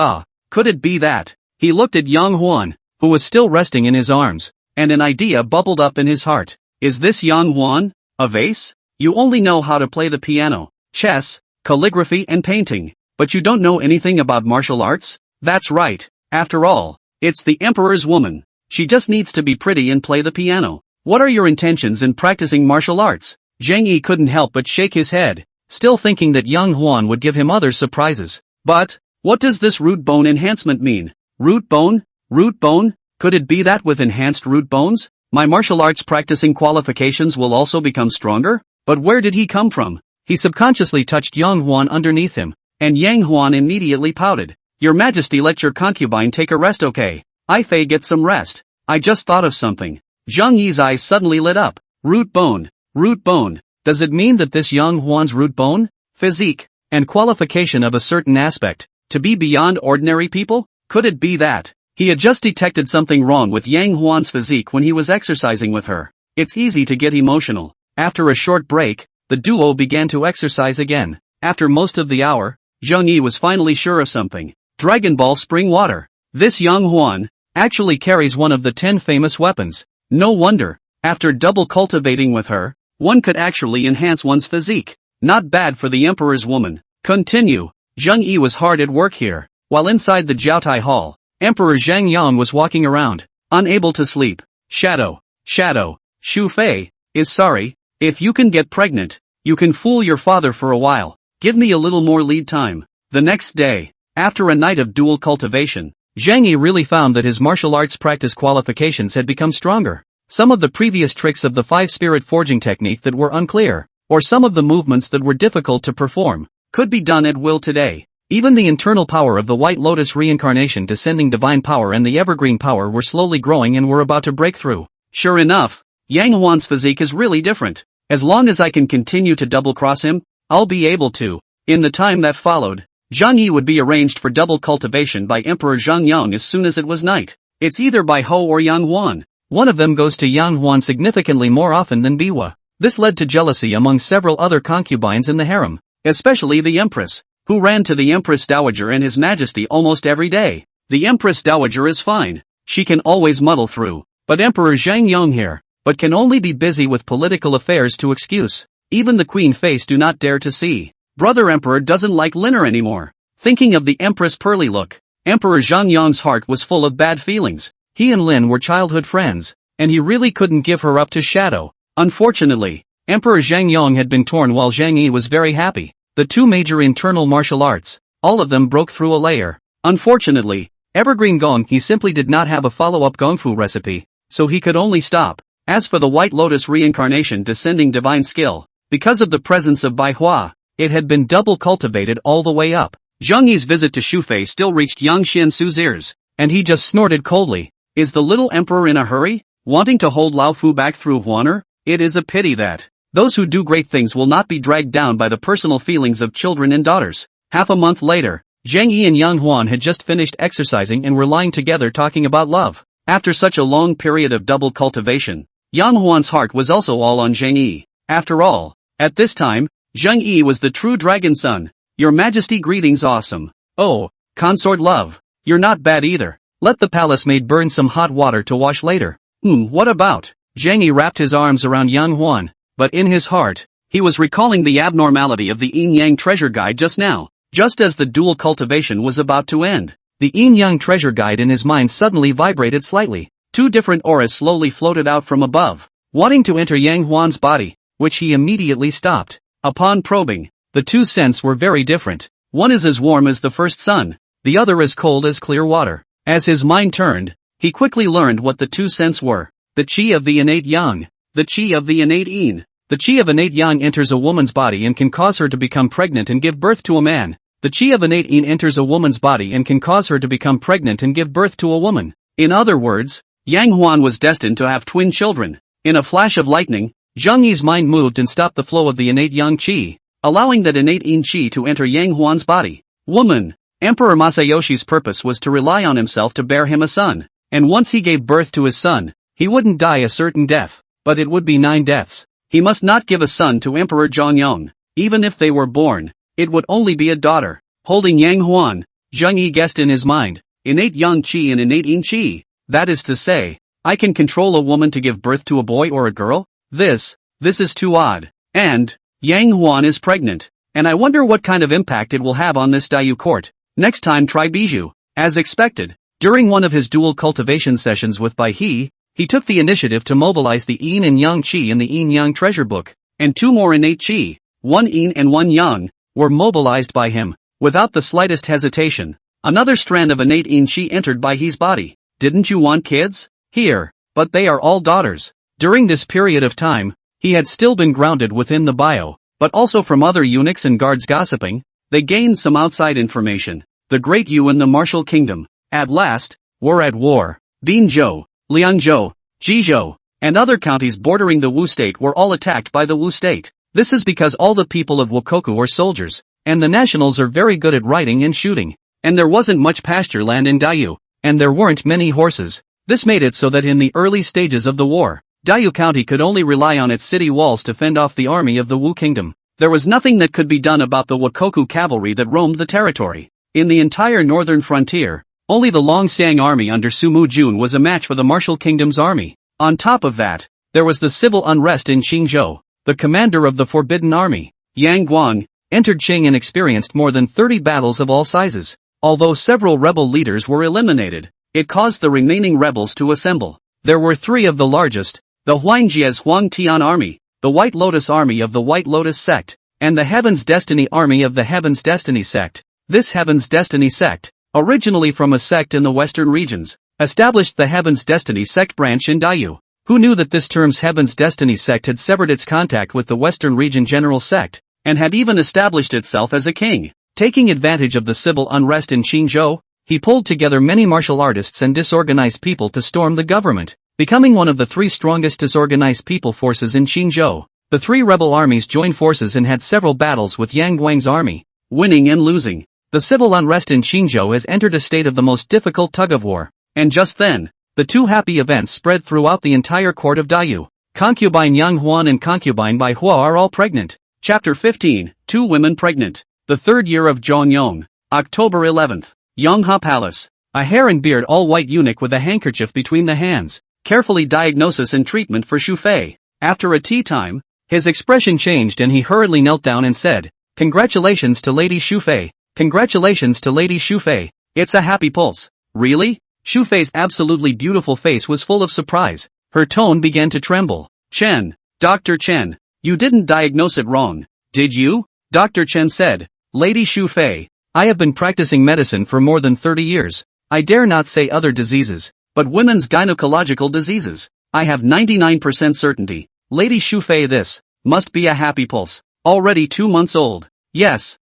Could it be that? He looked at Yang Huan, who was still resting in his arms, and an idea bubbled up in his heart. Is this Yang Huan a vase? You only know how to play the piano, chess, calligraphy and painting, but you don't know anything about martial arts? That's right. After all, it's the Emperor's woman. She just needs to be pretty and play the piano. What are your intentions in practicing martial arts? Zhang Yi couldn't help but shake his head, still thinking that young Huan would give him other surprises. But, what does this root bone enhancement mean? Root bone? Root bone? Could it be that with enhanced root bones, my martial arts practicing qualifications will also become stronger? But where did he come from? He subconsciously touched Yang Huan underneath him, and Yang Huan immediately pouted. Your Majesty, let your concubine take a rest, okay? I Fei, get some rest. I just thought of something. Zhang Yi's eyes suddenly lit up. Root bone. Root bone. Does it mean that this Yang Huan's root bone, physique, and qualification of a certain aspect, to be beyond ordinary people? Could it be that he had just detected something wrong with Yang Huan's physique when he was exercising with her? It's easy to get emotional. After a short break, the duo began to exercise again. After most of the hour, Zhang Yi was finally sure of something. Dragon Ball Spring Water. This Yang Huan actually carries one of the 10 famous weapons. No wonder, after double cultivating with her, one could actually enhance one's physique. Not bad for the emperor's woman. Continue. Zhang Yi was hard at work here. While inside the Jiaotai Hall, Emperor Zhang Yang was walking around, unable to sleep. Shadow. Shu Fei is sorry. If you can get pregnant, you can fool your father for a while. Give me a little more lead time. The next day, after a night of dual cultivation, Zhang Yi really found that his martial arts practice qualifications had become stronger. Some of the previous tricks of the 5-spirit forging technique that were unclear, or some of the movements that were difficult to perform, could be done at will today. Even the internal power of the White Lotus reincarnation descending divine power and the evergreen power were slowly growing and were about to break through. Sure enough, Yang Huan's physique is really different. As long as I can continue to double-cross him, I'll be able to. In the time that followed, Zhang Yi would be arranged for double cultivation by Emperor Zhang Yang as soon as it was night. It's either by Ho or Yang Huan. One of them goes to Yang Huan significantly more often than Biwa. This led to jealousy among several other concubines in the harem, especially the Empress, who ran to the Empress Dowager and His Majesty almost every day. The Empress Dowager is fine. She can always muddle through. But Emperor Zhang Yang here, but can only be busy with political affairs to excuse. Even the Queen face do not dare to see. Brother Emperor doesn't like Liner anymore. Thinking of the Empress pearly look, Emperor Zhang Yang's heart was full of bad feelings. He and Lin were childhood friends, and he really couldn't give her up to Shadow. Unfortunately, Emperor Zhang Yang had been torn while Zhang Yi was very happy. The two major internal martial arts, all of them broke through a layer. Unfortunately, Evergreen Gong he simply did not have a follow-up Gongfu recipe, so he could only stop. As for the White Lotus reincarnation descending divine skill, because of the presence of Manhwa, it had been double cultivated all the way up. Zhang Yi's visit to Shufei still reached Yang Xiansu's ears, and he just snorted coldly. Is the little emperor in a hurry, wanting to hold Lao Fu back through Huaner? It is a pity that those who do great things will not be dragged down by the personal feelings of children and daughters. Half a month later, Zhang Yi and Yang Huan had just finished exercising and were lying together talking about love. After such a long period of double cultivation, Yang Huan's heart was also all on Zhang Yi. After all, at this time, Zhang Yi was the true dragon son. Your Majesty, greetings, awesome. Oh, consort love, you're not bad either. Let the palace maid burn some hot water to wash later. What about? Zhang Yi wrapped his arms around Yang Huan, but in his heart, he was recalling the abnormality of the Yin Yang treasure guide just now. Just as the dual cultivation was about to end, the Yin Yang treasure guide in his mind suddenly vibrated slightly. Two different auras slowly floated out from above, wanting to enter Yang Huan's body, which he immediately stopped. Upon probing, the two scents were very different. One is as warm as the first sun, the other as cold as clear water. As his mind turned, he quickly learned what the two scents were. The qi of the innate yang, the qi of the innate yin. The qi of innate yang enters a woman's body and can cause her to become pregnant and give birth to a man. The qi of innate yin enters a woman's body and can cause her to become pregnant and give birth to a woman. In other words, Yang Huan was destined to have twin children. In a flash of lightning, Zhang Yi's mind moved and stopped the flow of the innate yang qi, allowing that innate yin qi to enter Yang Huan's body. Woman. Emperor Masayoshi's purpose was to rely on himself to bear him a son, and once he gave birth to his son, he wouldn't die a certain death, but it would be 9 deaths. He must not give a son to Emperor Zhongyong. Even if they were born, it would only be a daughter. Holding Yang Huan, Zhang Yi guessed in his mind, innate yang qi and innate yin qi. That is to say, I can control a woman to give birth to a boy or a girl? This is too odd. And, Yang Huan is pregnant, and I wonder what kind of impact it will have on this Dayu court. Next time try Bijou. As expected, during one of his dual cultivation sessions with Bai He, he took the initiative to mobilize the yin and yang qi in the yin-yang treasure book, and 2 more innate qi, 1 yin and 1 yang, were mobilized by him, without the slightest hesitation. Another strand of innate yin qi entered by his body. Didn't you want kids? Here. But they are all daughters. During this period of time, he had still been grounded within the bio, but also from other eunuchs and guards gossiping, they gained some outside information. The great Yu and the martial kingdom, at last, were at war. Binzhou, Liangzhou, Jizhou, and other counties bordering the Wu state were all attacked by the Wu state. This is because all the people of Wukoku are soldiers, and the nationals are very good at riding and shooting. And there wasn't much pasture land in Dayu, and there weren't many horses. This made it so that in the early stages of the war, Dayu County could only rely on its city walls to fend off the army of the Wu kingdom. There was nothing that could be done about the Wukoku cavalry that roamed the territory. In the entire northern frontier, only the Longxiang army under Sumu Jun was a match for the martial kingdom's army. On top of that, there was the civil unrest in Qingzhou. The commander of the Forbidden Army, Yang Guang, entered Qing and experienced more than 30 battles of all sizes. Although several rebel leaders were eliminated, it caused the remaining rebels to assemble. There were 3 of the largest, the Huangjia's Huangtian army, the White Lotus army of the White Lotus sect, and the Heaven's Destiny army of the Heaven's Destiny sect. This Heaven's Destiny sect, originally from a sect in the western regions, established the Heaven's Destiny sect branch in Dayu. Who knew that this term's Heaven's Destiny sect had severed its contact with the western region general sect, and had even established itself as a king? Taking advantage of the civil unrest in Qingzhou, he pulled together many martial artists and disorganized people to storm the government, becoming one of the 3 strongest disorganized people forces in Qingzhou. The 3 rebel armies joined forces and had several battles with Yang Guang's army, winning and losing. The civil unrest in Qingzhou has entered a state of the most difficult tug-of-war, and just then, the 2 happy events spread throughout the entire court of Dayu. Concubine Yang Huan and concubine Bai Hua are all pregnant. Chapter 15, 2 women pregnant. The 3rd year of Zhongyong, October 11th, Yongha Palace. A hair and beard all-white eunuch with a handkerchief between the hands, carefully diagnosis and treatment for Xu Fei. After a tea time, his expression changed and he hurriedly knelt down and said, "Congratulations to Lady Xu Fei. Congratulations to Lady Xu Fei. It's a happy pulse." Really? Xu Fei's absolutely beautiful face was full of surprise. Her tone began to tremble. "Chen, Dr. Chen, you didn't diagnose it wrong, did you?" Dr. Chen said. "Lady Xu Fei, I have been practicing medicine for more than 30 years. I dare not say other diseases, but women's gynecological diseases. I have 99% certainty. Lady Xu Fei, this must be a happy pulse. Already 2 months old." Yes,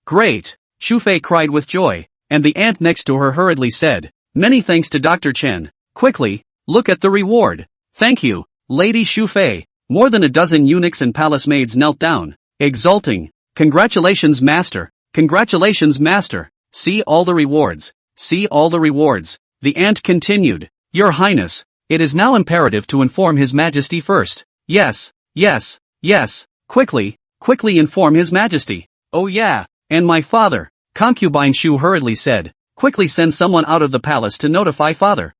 great," Xu Fei cried with joy, and the aunt next to her hurriedly said, "Many thanks to Dr. Chen. Quickly, look at the reward." "Thank you, Lady Xu Fei." More than a dozen eunuchs and palace maids knelt down, exulting. "Congratulations, master. Congratulations, master. See all the rewards. See all the rewards." The aunt continued. "Your Highness, it is now imperative to inform His Majesty first." Yes. Quickly inform His Majesty." "Oh yeah, and my father," concubine Shu hurriedly said. "Quickly send someone out of the palace to notify father."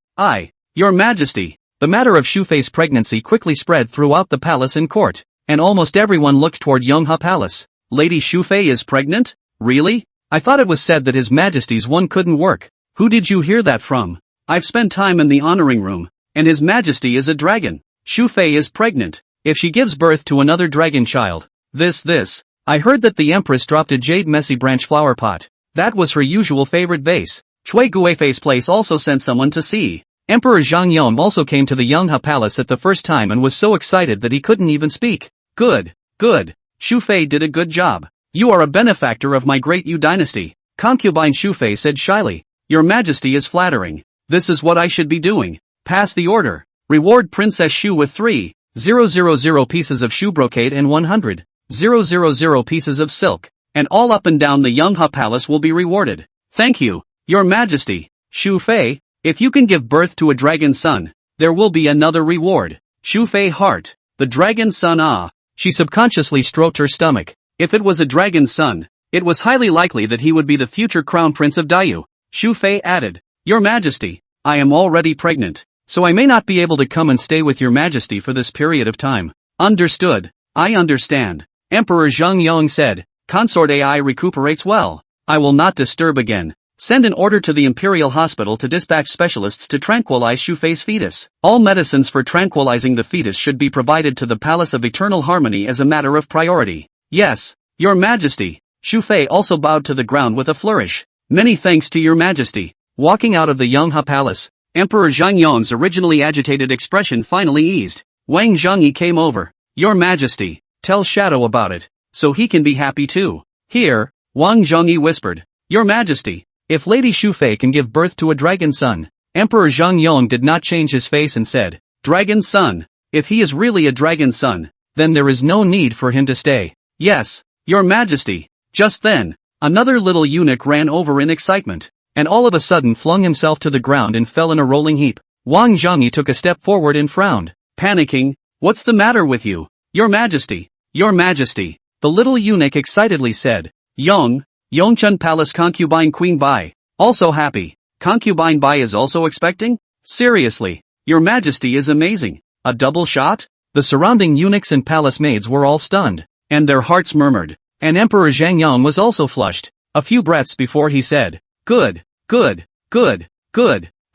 Your Majesty." The matter of Xu Fei's pregnancy quickly spread throughout the palace and court, and almost everyone looked toward Yongha Palace. "Lady Xu Fei is pregnant? Really? I thought it was said that His Majesty's one couldn't work." "Who did you hear that from?" "I've spent time in the honoring room, and His Majesty is a dragon. Xu Fei is pregnant. If she gives birth to another dragon child, this. I heard that the Empress dropped a jade messy branch flower pot. That was her usual favorite vase. Chui Guifei's place also sent someone to see." Emperor Zhang Yong also came to the Yongha Palace at the first time and was so excited that he couldn't even speak. Good. Xu Fei did a good job. You are a benefactor of my great Yu dynasty," concubine Xu Fei said shyly. "Your Majesty is flattering. This is what I should be doing. Pass the order. Reward Princess Xu with 3,000 pieces of Xu brocade and 100,000 pieces of silk, and all up and down the Yongha Palace will be rewarded." "Thank you, Your Majesty." "Xu Fei, if you can give birth to a dragon son, there will be another reward." Xu Fei heart. The dragon son. She subconsciously stroked her stomach. If it was a dragon son, it was highly likely that he would be the future crown prince of Dayu. Xu Fei added, "Your Majesty, I am already pregnant, so I may not be able to come and stay with Your Majesty for this period of time." "Understood. I understand." Emperor Zhang Yong said, "Consort AI recuperates well. I will not disturb again. Send an order to the Imperial Hospital to dispatch specialists to tranquilize Shufei's fetus. All medicines for tranquilizing the fetus should be provided to the Palace of Eternal Harmony as a matter of priority. Yes, Your Majesty. Shufei also bowed to the ground with a flourish. Many thanks to Your Majesty. Walking out of the Yonghe Palace, Emperor Zhang Yong's originally agitated expression finally eased. Wang Zhongyi came over. Your Majesty, tell Shadow about it, so he can be happy too. Here, Wang Zhongyi whispered. Your Majesty, if Lady Shufei can give birth to a dragon son. Emperor Zhang Yong did not change his face and said, Dragon son? If he is really a dragon son, then there is no need for him to stay. Yes, Your Majesty. Just then, another little eunuch ran over in excitement, and all of a sudden flung himself to the ground and fell in a rolling heap. Wang Zhongyi took a step forward and frowned, panicking. What's the matter with you? Your Majesty. Your Majesty. The little eunuch excitedly said. Yongchun Palace Concubine Queen Bai. Also happy. Concubine Bai is also expecting? Seriously, Your Majesty is amazing. A double shot? The surrounding eunuchs and palace maids were all stunned, and their hearts murmured. And Emperor Zhang Yang was also flushed. A few breaths before he said, Good. Ha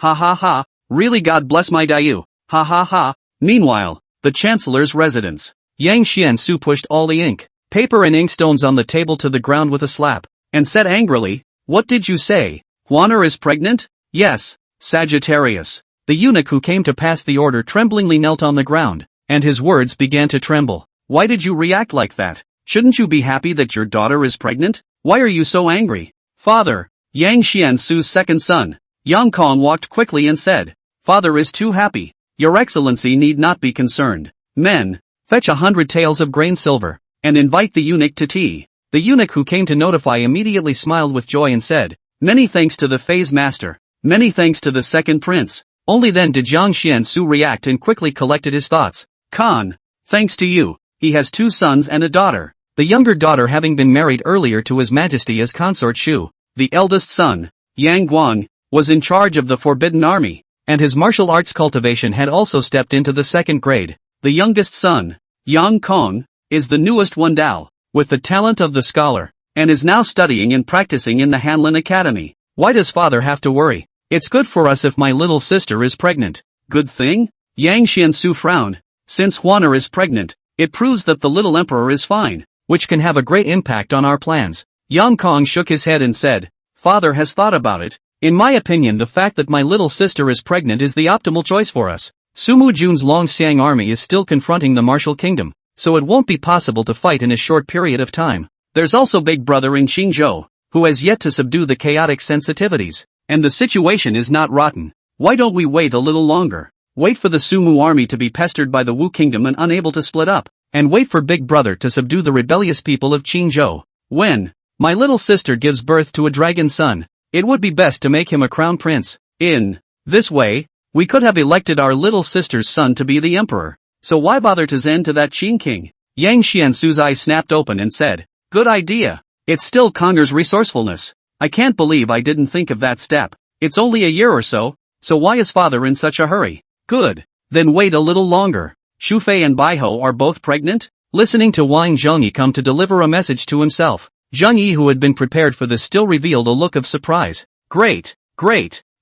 ha ha, really God bless my Dayu. Ha ha ha. Meanwhile, the Chancellor's residence. Yang Xiansu pushed all the ink, paper and inkstones on the table to the ground with a slap, and said angrily, What did you say? Huaner is pregnant? Yes, Sagittarius. The eunuch who came to pass the order tremblingly knelt on the ground, and his words began to tremble. Why did you react like that? Shouldn't you be happy that your daughter is pregnant? Why are you so angry? Father, Yang Xiansu's second son, Yang Kong walked quickly and said, Father is too happy. Your Excellency need not be concerned. Men, fetch 100 taels of grain silver, and invite the eunuch to tea. The eunuch who came to notify immediately smiled with joy and said, Many thanks to the phase master. Many thanks to the second prince. Only then did Jiang Xiansu react and quickly collected his thoughts. Khan, thanks to you, he has 2 sons and a daughter. The younger daughter having been married earlier to His Majesty as consort Shu. The eldest son, Yang Guang, was in charge of the Forbidden Army, and his martial arts cultivation had also stepped into the 2nd grade. The youngest son, Yang Kong, is the newest one Dao, with the talent of the scholar, and is now studying and practicing in the Hanlin Academy. Why does father have to worry? It's good for us if my little sister is pregnant. Good thing? Yang Xiansu frowned. Since Huaner is pregnant, it proves that the little emperor is fine, which can have a great impact on our plans. Yang Kong shook his head and said, Father has thought about it. In my opinion, the fact that my little sister is pregnant is the optimal choice for us. Sumu Jun's Longxiang army is still confronting the martial kingdom, so it won't be possible to fight in a short period of time. There's also Big Brother in Qingzhou, who has yet to subdue the chaotic sensitivities, and the situation is not rotten. Why don't we wait a little longer? Wait for the Sumu army to be pestered by the Wu kingdom and unable to split up, and wait for Big Brother to subdue the rebellious people of Qingzhou. When my little sister gives birth to a dragon son, it would be best to make him a crown prince. In this way, we could have elected our little sister's son to be the emperor. So why bother to zen to that Qing king? Yang Xiansu's eyes snapped open and said, Good idea. It's still Konger's resourcefulness. I can't believe I didn't think of that step. It's only a year or so why is father in such a hurry? Good. Then wait a little longer. Shufei and Baiho are both pregnant? Listening to Wang Zhongyi come to deliver a message to himself, Zhang Yi, who had been prepared for this, still revealed a look of surprise. Great,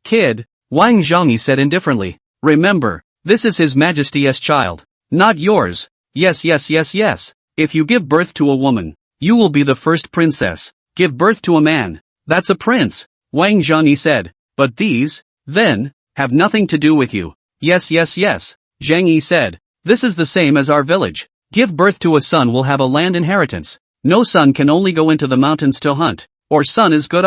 kid, Wang Zhongyi said indifferently. Remember, this is His Majesty's child, not yours. Yes. If you give birth to a woman, you will be the first princess. Give birth to a man, that's a prince, Wang Zhongyi said. But these, then, have nothing to do with you. Yes, Zhang Yi said. This is the same as our village. Give birth to a son will have a land inheritance. No son can only go into the mountains to hunt, or son is good.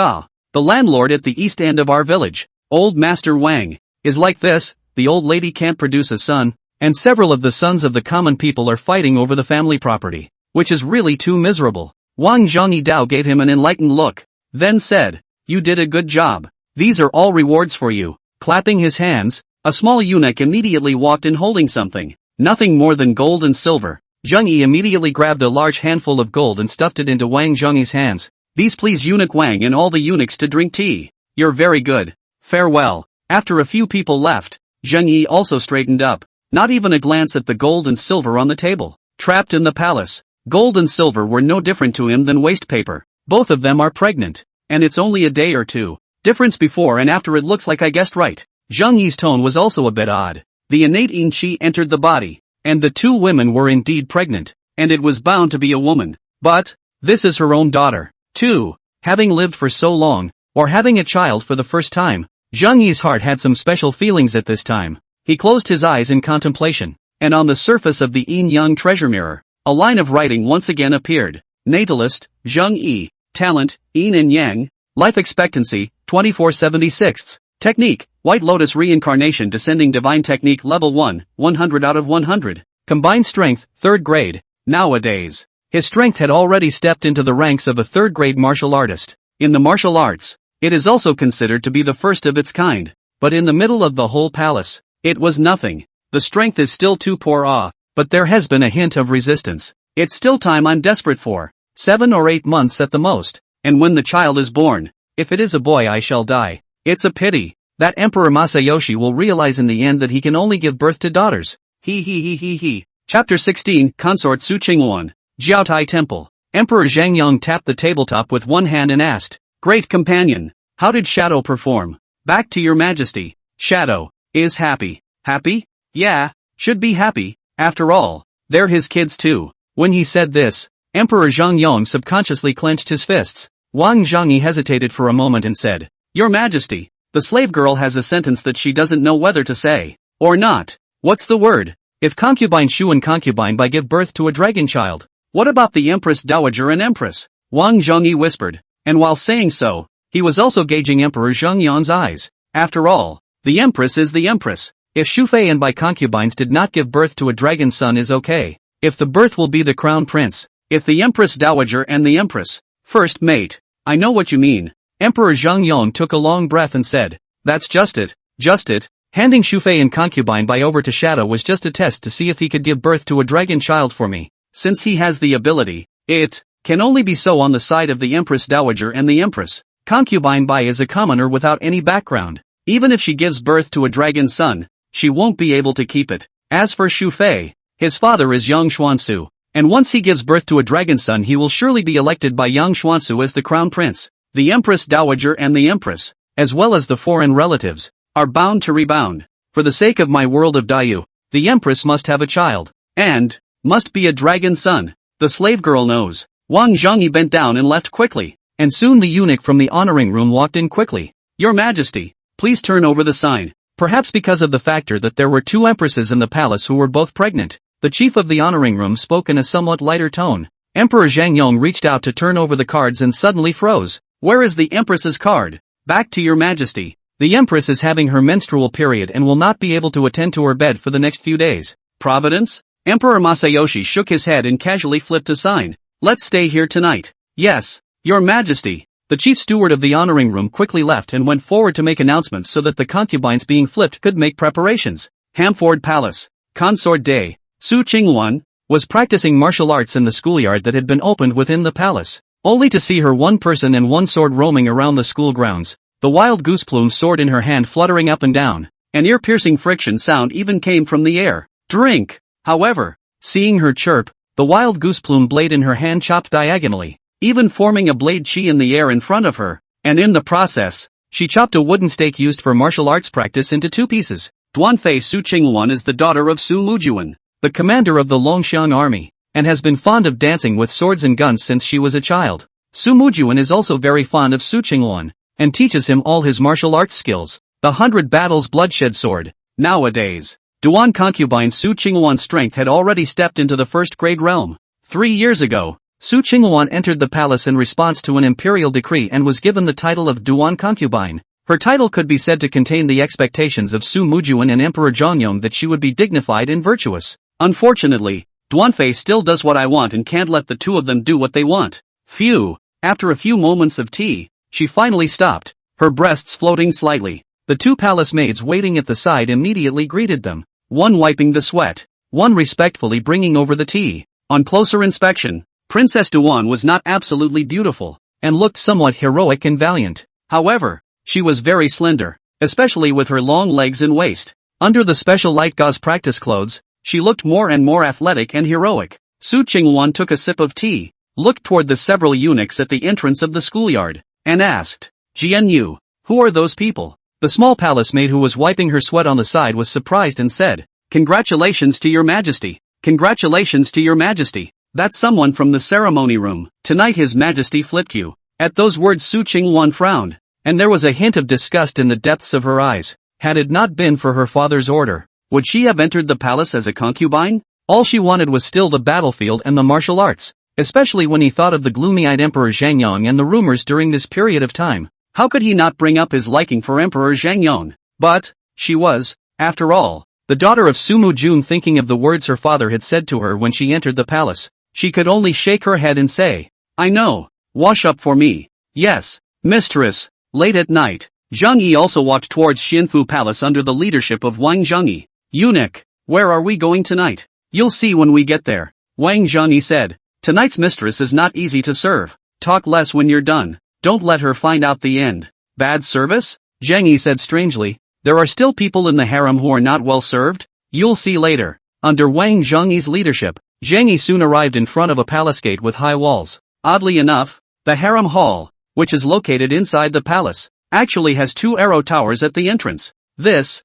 The landlord at the east end of our village, Old Master Wang, is like this. The old lady can't produce a son, and several of the sons of the common people are fighting over the family property, which is really too miserable. Wang Zhongyi Dao gave him an enlightened look, then said, You did a good job. These are all rewards for you. Clapping his hands, a small eunuch immediately walked in holding something, nothing more than gold and silver. Zhang Yi immediately grabbed a large handful of gold and stuffed it into Wang Zhongyi's hands. These please eunuch Wang and all the eunuchs to drink tea. You're very good. Farewell. After a few people left, Zhang Yi also straightened up, not even a glance at the gold and silver on the table. Trapped in the palace, gold and silver were no different to him than waste paper. Both of them are pregnant, and it's only a day or two. Difference before and after, it looks like I guessed right. Zhang Yi's tone was also a bit odd. The innate yin qi entered the body, and the two women were indeed pregnant, and it was bound to be a woman. But, this is her own daughter, too. Having lived for so long, or having a child for the first time, Zhang Yi's heart had some special feelings at this time. He closed his eyes in contemplation, and on the surface of the yin-yang treasure mirror, a line of writing once again appeared. Natalist, Zhang Yi. Talent, yin and yang. Life expectancy, 2476. Technique, White Lotus Reincarnation Descending Divine Technique Level 1, 100 out of 100. Combined Strength, 3rd grade. Nowadays, his strength had already stepped into the ranks of a 3rd grade martial artist. In the martial arts, it is also considered to be the first of its kind. But in the middle of the whole palace, it was nothing. The strength is still too poor, but there has been a hint of resistance. It's still time. I'm desperate for 7 or 8 months at the most. And when the child is born, if it is a boy, I shall die. It's a pity that Emperor Masayoshi will realize in the end that he can only give birth to daughters. He. Chapter 16, Consort Su Qingwan, Jiaotai Temple. Emperor Zhangyang tapped the tabletop with one hand and asked, "Great companion, how did Shadow perform?" "Back to your majesty. Shadow is happy." "Happy? Yeah, should be happy. After all, they're his kids too." When he said this, Emperor Zhangyang subconsciously clenched his fists. Wang Zhangyi hesitated for a moment and said, "Your Majesty, the slave girl has a sentence that she doesn't know whether to say or not." "What's the word?" "If concubine Shuan concubine by give birth to a dragon child." "What about the Empress Dowager and Empress?" Wang Zhangyi whispered, and while saying so, he was also gauging Emperor Zhangyang's eyes. After all, the Empress is the Empress. If Shufei and by concubines did not give birth to a dragon son is okay. If the birth will be the crown prince. If the Empress Dowager and the Empress first mate. "I know what you mean." Emperor Zhangyang took a long breath and said, "That's just it. Just it." Handing Shufei and concubine by over to Shadow was just a test to see if he could give birth to a dragon child for me. Since he has the ability, it can only be so on the side of the Empress Dowager and the Empress. Concubine Bai is a commoner without any background. Even if she gives birth to a dragon son, she won't be able to keep it. As for Shufei, his father is Yang Xuansu, and once he gives birth to a dragon son he will surely be elected by Yang Xuansu as the crown prince. The Empress Dowager and the Empress, as well as the foreign relatives, are bound to rebound. For the sake of my world of Dayu, the Empress must have a child, and must be a dragon son. The slave girl knows. Wang Zhangyi bent down and left quickly, and soon the eunuch from the honoring room walked in quickly. "Your Majesty, please turn over the sign." Perhaps because of the factor that there were two empresses in the palace who were both pregnant, the chief of the honoring room spoke in a somewhat lighter tone. Emperor Zhangyang reached out to turn over the cards and suddenly froze. "Where is the Empress's card?" "Back to your Majesty. The Empress is having her menstrual period and will not be able to attend to her bed for the next few days." "Providence?" Emperor Masayoshi shook his head and casually flipped a sign. "Let's stay here tonight." "Yes, your Majesty." The chief steward of the honoring room quickly left and went forward to make announcements so that the concubines being flipped could make preparations. Hamford Palace. Consort Day. Su Qingwan was practicing martial arts in the schoolyard that had been opened within the palace, only to see her one person and one sword roaming around the school grounds. The wild goose plume sword in her hand fluttering up and down. An ear-piercing friction sound even came from the air. "Drink!" However, seeing her chirp, the wild goose plume blade in her hand chopped diagonally, even forming a blade chi in the air in front of her, and in the process, she chopped a wooden stake used for martial arts practice into two pieces. Duanfei Su Qingwan is the daughter of Su Mujuan, the commander of the Longxiang army, and has been fond of dancing with swords and guns since she was a child. Su Mujuan is also very fond of Su Qingwan, and teaches him all his martial arts skills. The 100 Battles Bloodshed Sword. Nowadays, Duan concubine Su Qingwan's strength had already stepped into the first grade realm. 3 years ago, Su Qingwan entered the palace in response to an imperial decree and was given the title of Duan concubine. Her title could be said to contain the expectations of Su Mujuan and Emperor Zhongyong that she would be dignified and virtuous. Unfortunately, Duanfei still does what I want and can't let the two of them do what they want. Phew. After a few moments of tea, she finally stopped, her breasts floating slightly. The two palace maids waiting at the side immediately greeted them, one wiping the sweat, one respectfully bringing over the tea. On closer inspection, Princess Duan was not absolutely beautiful, and looked somewhat heroic and valiant. However, she was very slender, especially with her long legs and waist. Under the special light gauze practice clothes, she looked more and more athletic and heroic. Su Qingwan took a sip of tea, looked toward the several eunuchs at the entrance of the schoolyard, and asked, "Jian Yu, Who are those people? The small palace maid who was wiping her sweat on the side was surprised and said, "Congratulations to your majesty. Congratulations to your majesty. That's someone from the ceremony room. Tonight his majesty flipped you." At those words Su Qingwan frowned, and there was a hint of disgust in the depths of her eyes. Had it not been for her father's order, would she have entered the palace as a concubine? All she wanted was still the battlefield and the martial arts, especially when he thought of the gloomy-eyed Emperor Zhangyong and the rumors during this period of time. How could he not bring up his liking for Emperor Zhangyong? But she was, after all, the daughter of Sumu Jun. Thinking of the words her father had said to her when she entered the palace, she could only shake her head and say, "I know. Wash up for me." "Yes, mistress." Late at night, Zhang Yi also walked towards Xinfu Palace under the leadership of Wang Zhengyi. "Eunuch, where are we going tonight?" "You'll see when we get there," Wang Zhengyi said. "Tonight's mistress is not easy to serve. Talk less when you're done. Don't let her find out the end." "Bad service?" Zhang Yi said strangely. "There are still people in the harem who are not well served? You'll see later." Under Wang Zhengyi's leadership, Zhang Yi soon arrived in front of a palace gate with high walls. Oddly enough, the harem hall, which is located inside the palace, actually has 2 arrow towers at the entrance. This,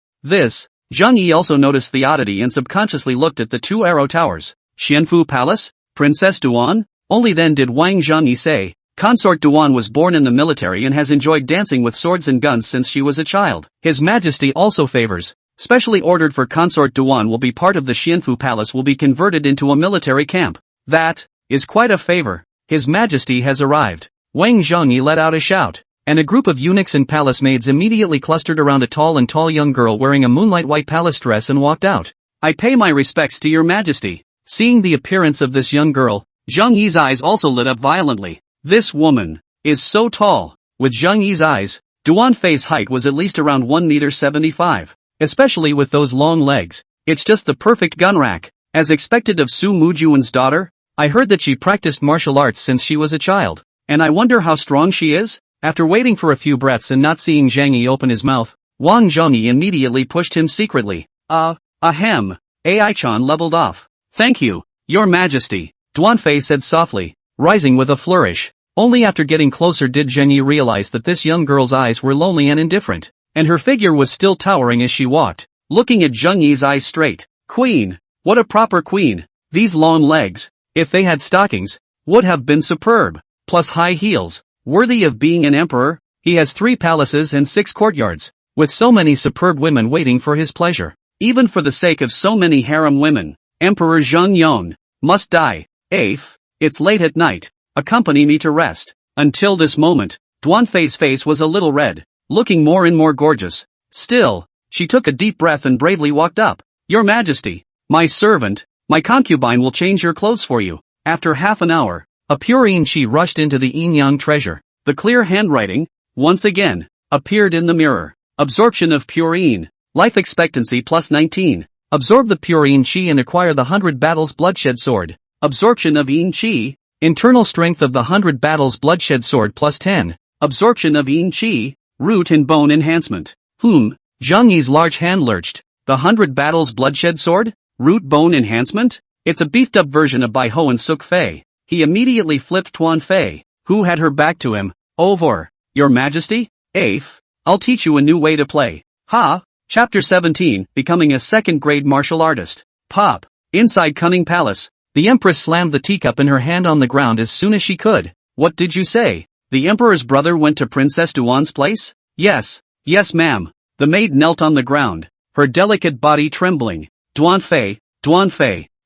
Zhang Yi also noticed the oddity and subconsciously looked at the 2 arrow towers. Xianfu Palace? Princess Duan? Only then did Wang Zhengyi say, "Consort Duan was born in the military and has enjoyed dancing with swords and guns since she was a child. His Majesty also favors, specially ordered for Consort Duan will be part of the Xianfu Palace will be converted into a military camp. That is quite a favor. His Majesty has arrived." Wang Zhengyi let out a shout, and a group of eunuchs and palace maids immediately clustered around a tall young girl wearing a moonlight white palace dress and walked out. "I pay my respects to your majesty." Seeing the appearance of this young girl, Zhang Yi's eyes also lit up violently. This woman is so tall. With Zhang Yi's eyes, Duan Fei's height was at least around 1.75 meters, especially with those long legs. It's just the perfect gun rack. As expected of Su Mujuan's daughter, I heard that she practiced martial arts since she was a child, and I wonder how strong she is? After waiting for a few breaths and not seeing Zhang Yi open his mouth, Wang Zhengyi immediately pushed him secretly. Ahem. Ai-chan leveled off. "Thank you, your majesty," Duan Fei said softly, rising with a flourish. Only after getting closer did Zhang Yi realize that this young girl's eyes were lonely and indifferent, and her figure was still towering as she walked, looking at Zhang Yi's eyes straight. Queen. What a proper queen. These long legs, if they had stockings, would have been superb, plus high heels. Worthy of being an emperor. He has 3 palaces and 6 courtyards, with so many superb women waiting for his pleasure. Even for the sake of so many harem women, Emperor Zhangyong must die. It's late at night. Accompany me to rest. Until this moment, Duan Fei's face was a little red, looking more and more gorgeous. Still, she took a deep breath and bravely walked up. "Your majesty, my servant, my concubine will change your clothes for you." After half an hour, a purine she rushed into the yin-yang treasure. The clear handwriting, once again, appeared in the mirror. Absorption of purine. Life expectancy plus 19. Absorb the purine chi and acquire the 100 battles bloodshed sword. Absorption of yin chi. Internal strength of the 100 battles bloodshed sword plus 10. Absorption of yin chi. Root and bone enhancement. Zhang Yi's large hand lurched. The 100 battles bloodshed sword? Root bone enhancement? It's a beefed up version of Bai Ho and Suk Fei. He immediately flipped Tuan Fei, who had her back to him. "Over. Your majesty? I'll teach you a new way to play." Chapter 17, Becoming a Second-Grade Martial Artist. Pop. Inside Cunning Palace, the Empress slammed the teacup in her hand on the ground as soon as she could. "What did you say? The Emperor's brother went to Princess Duan's place?" Yes, ma'am." The maid knelt on the ground, her delicate body trembling. Duan Fei,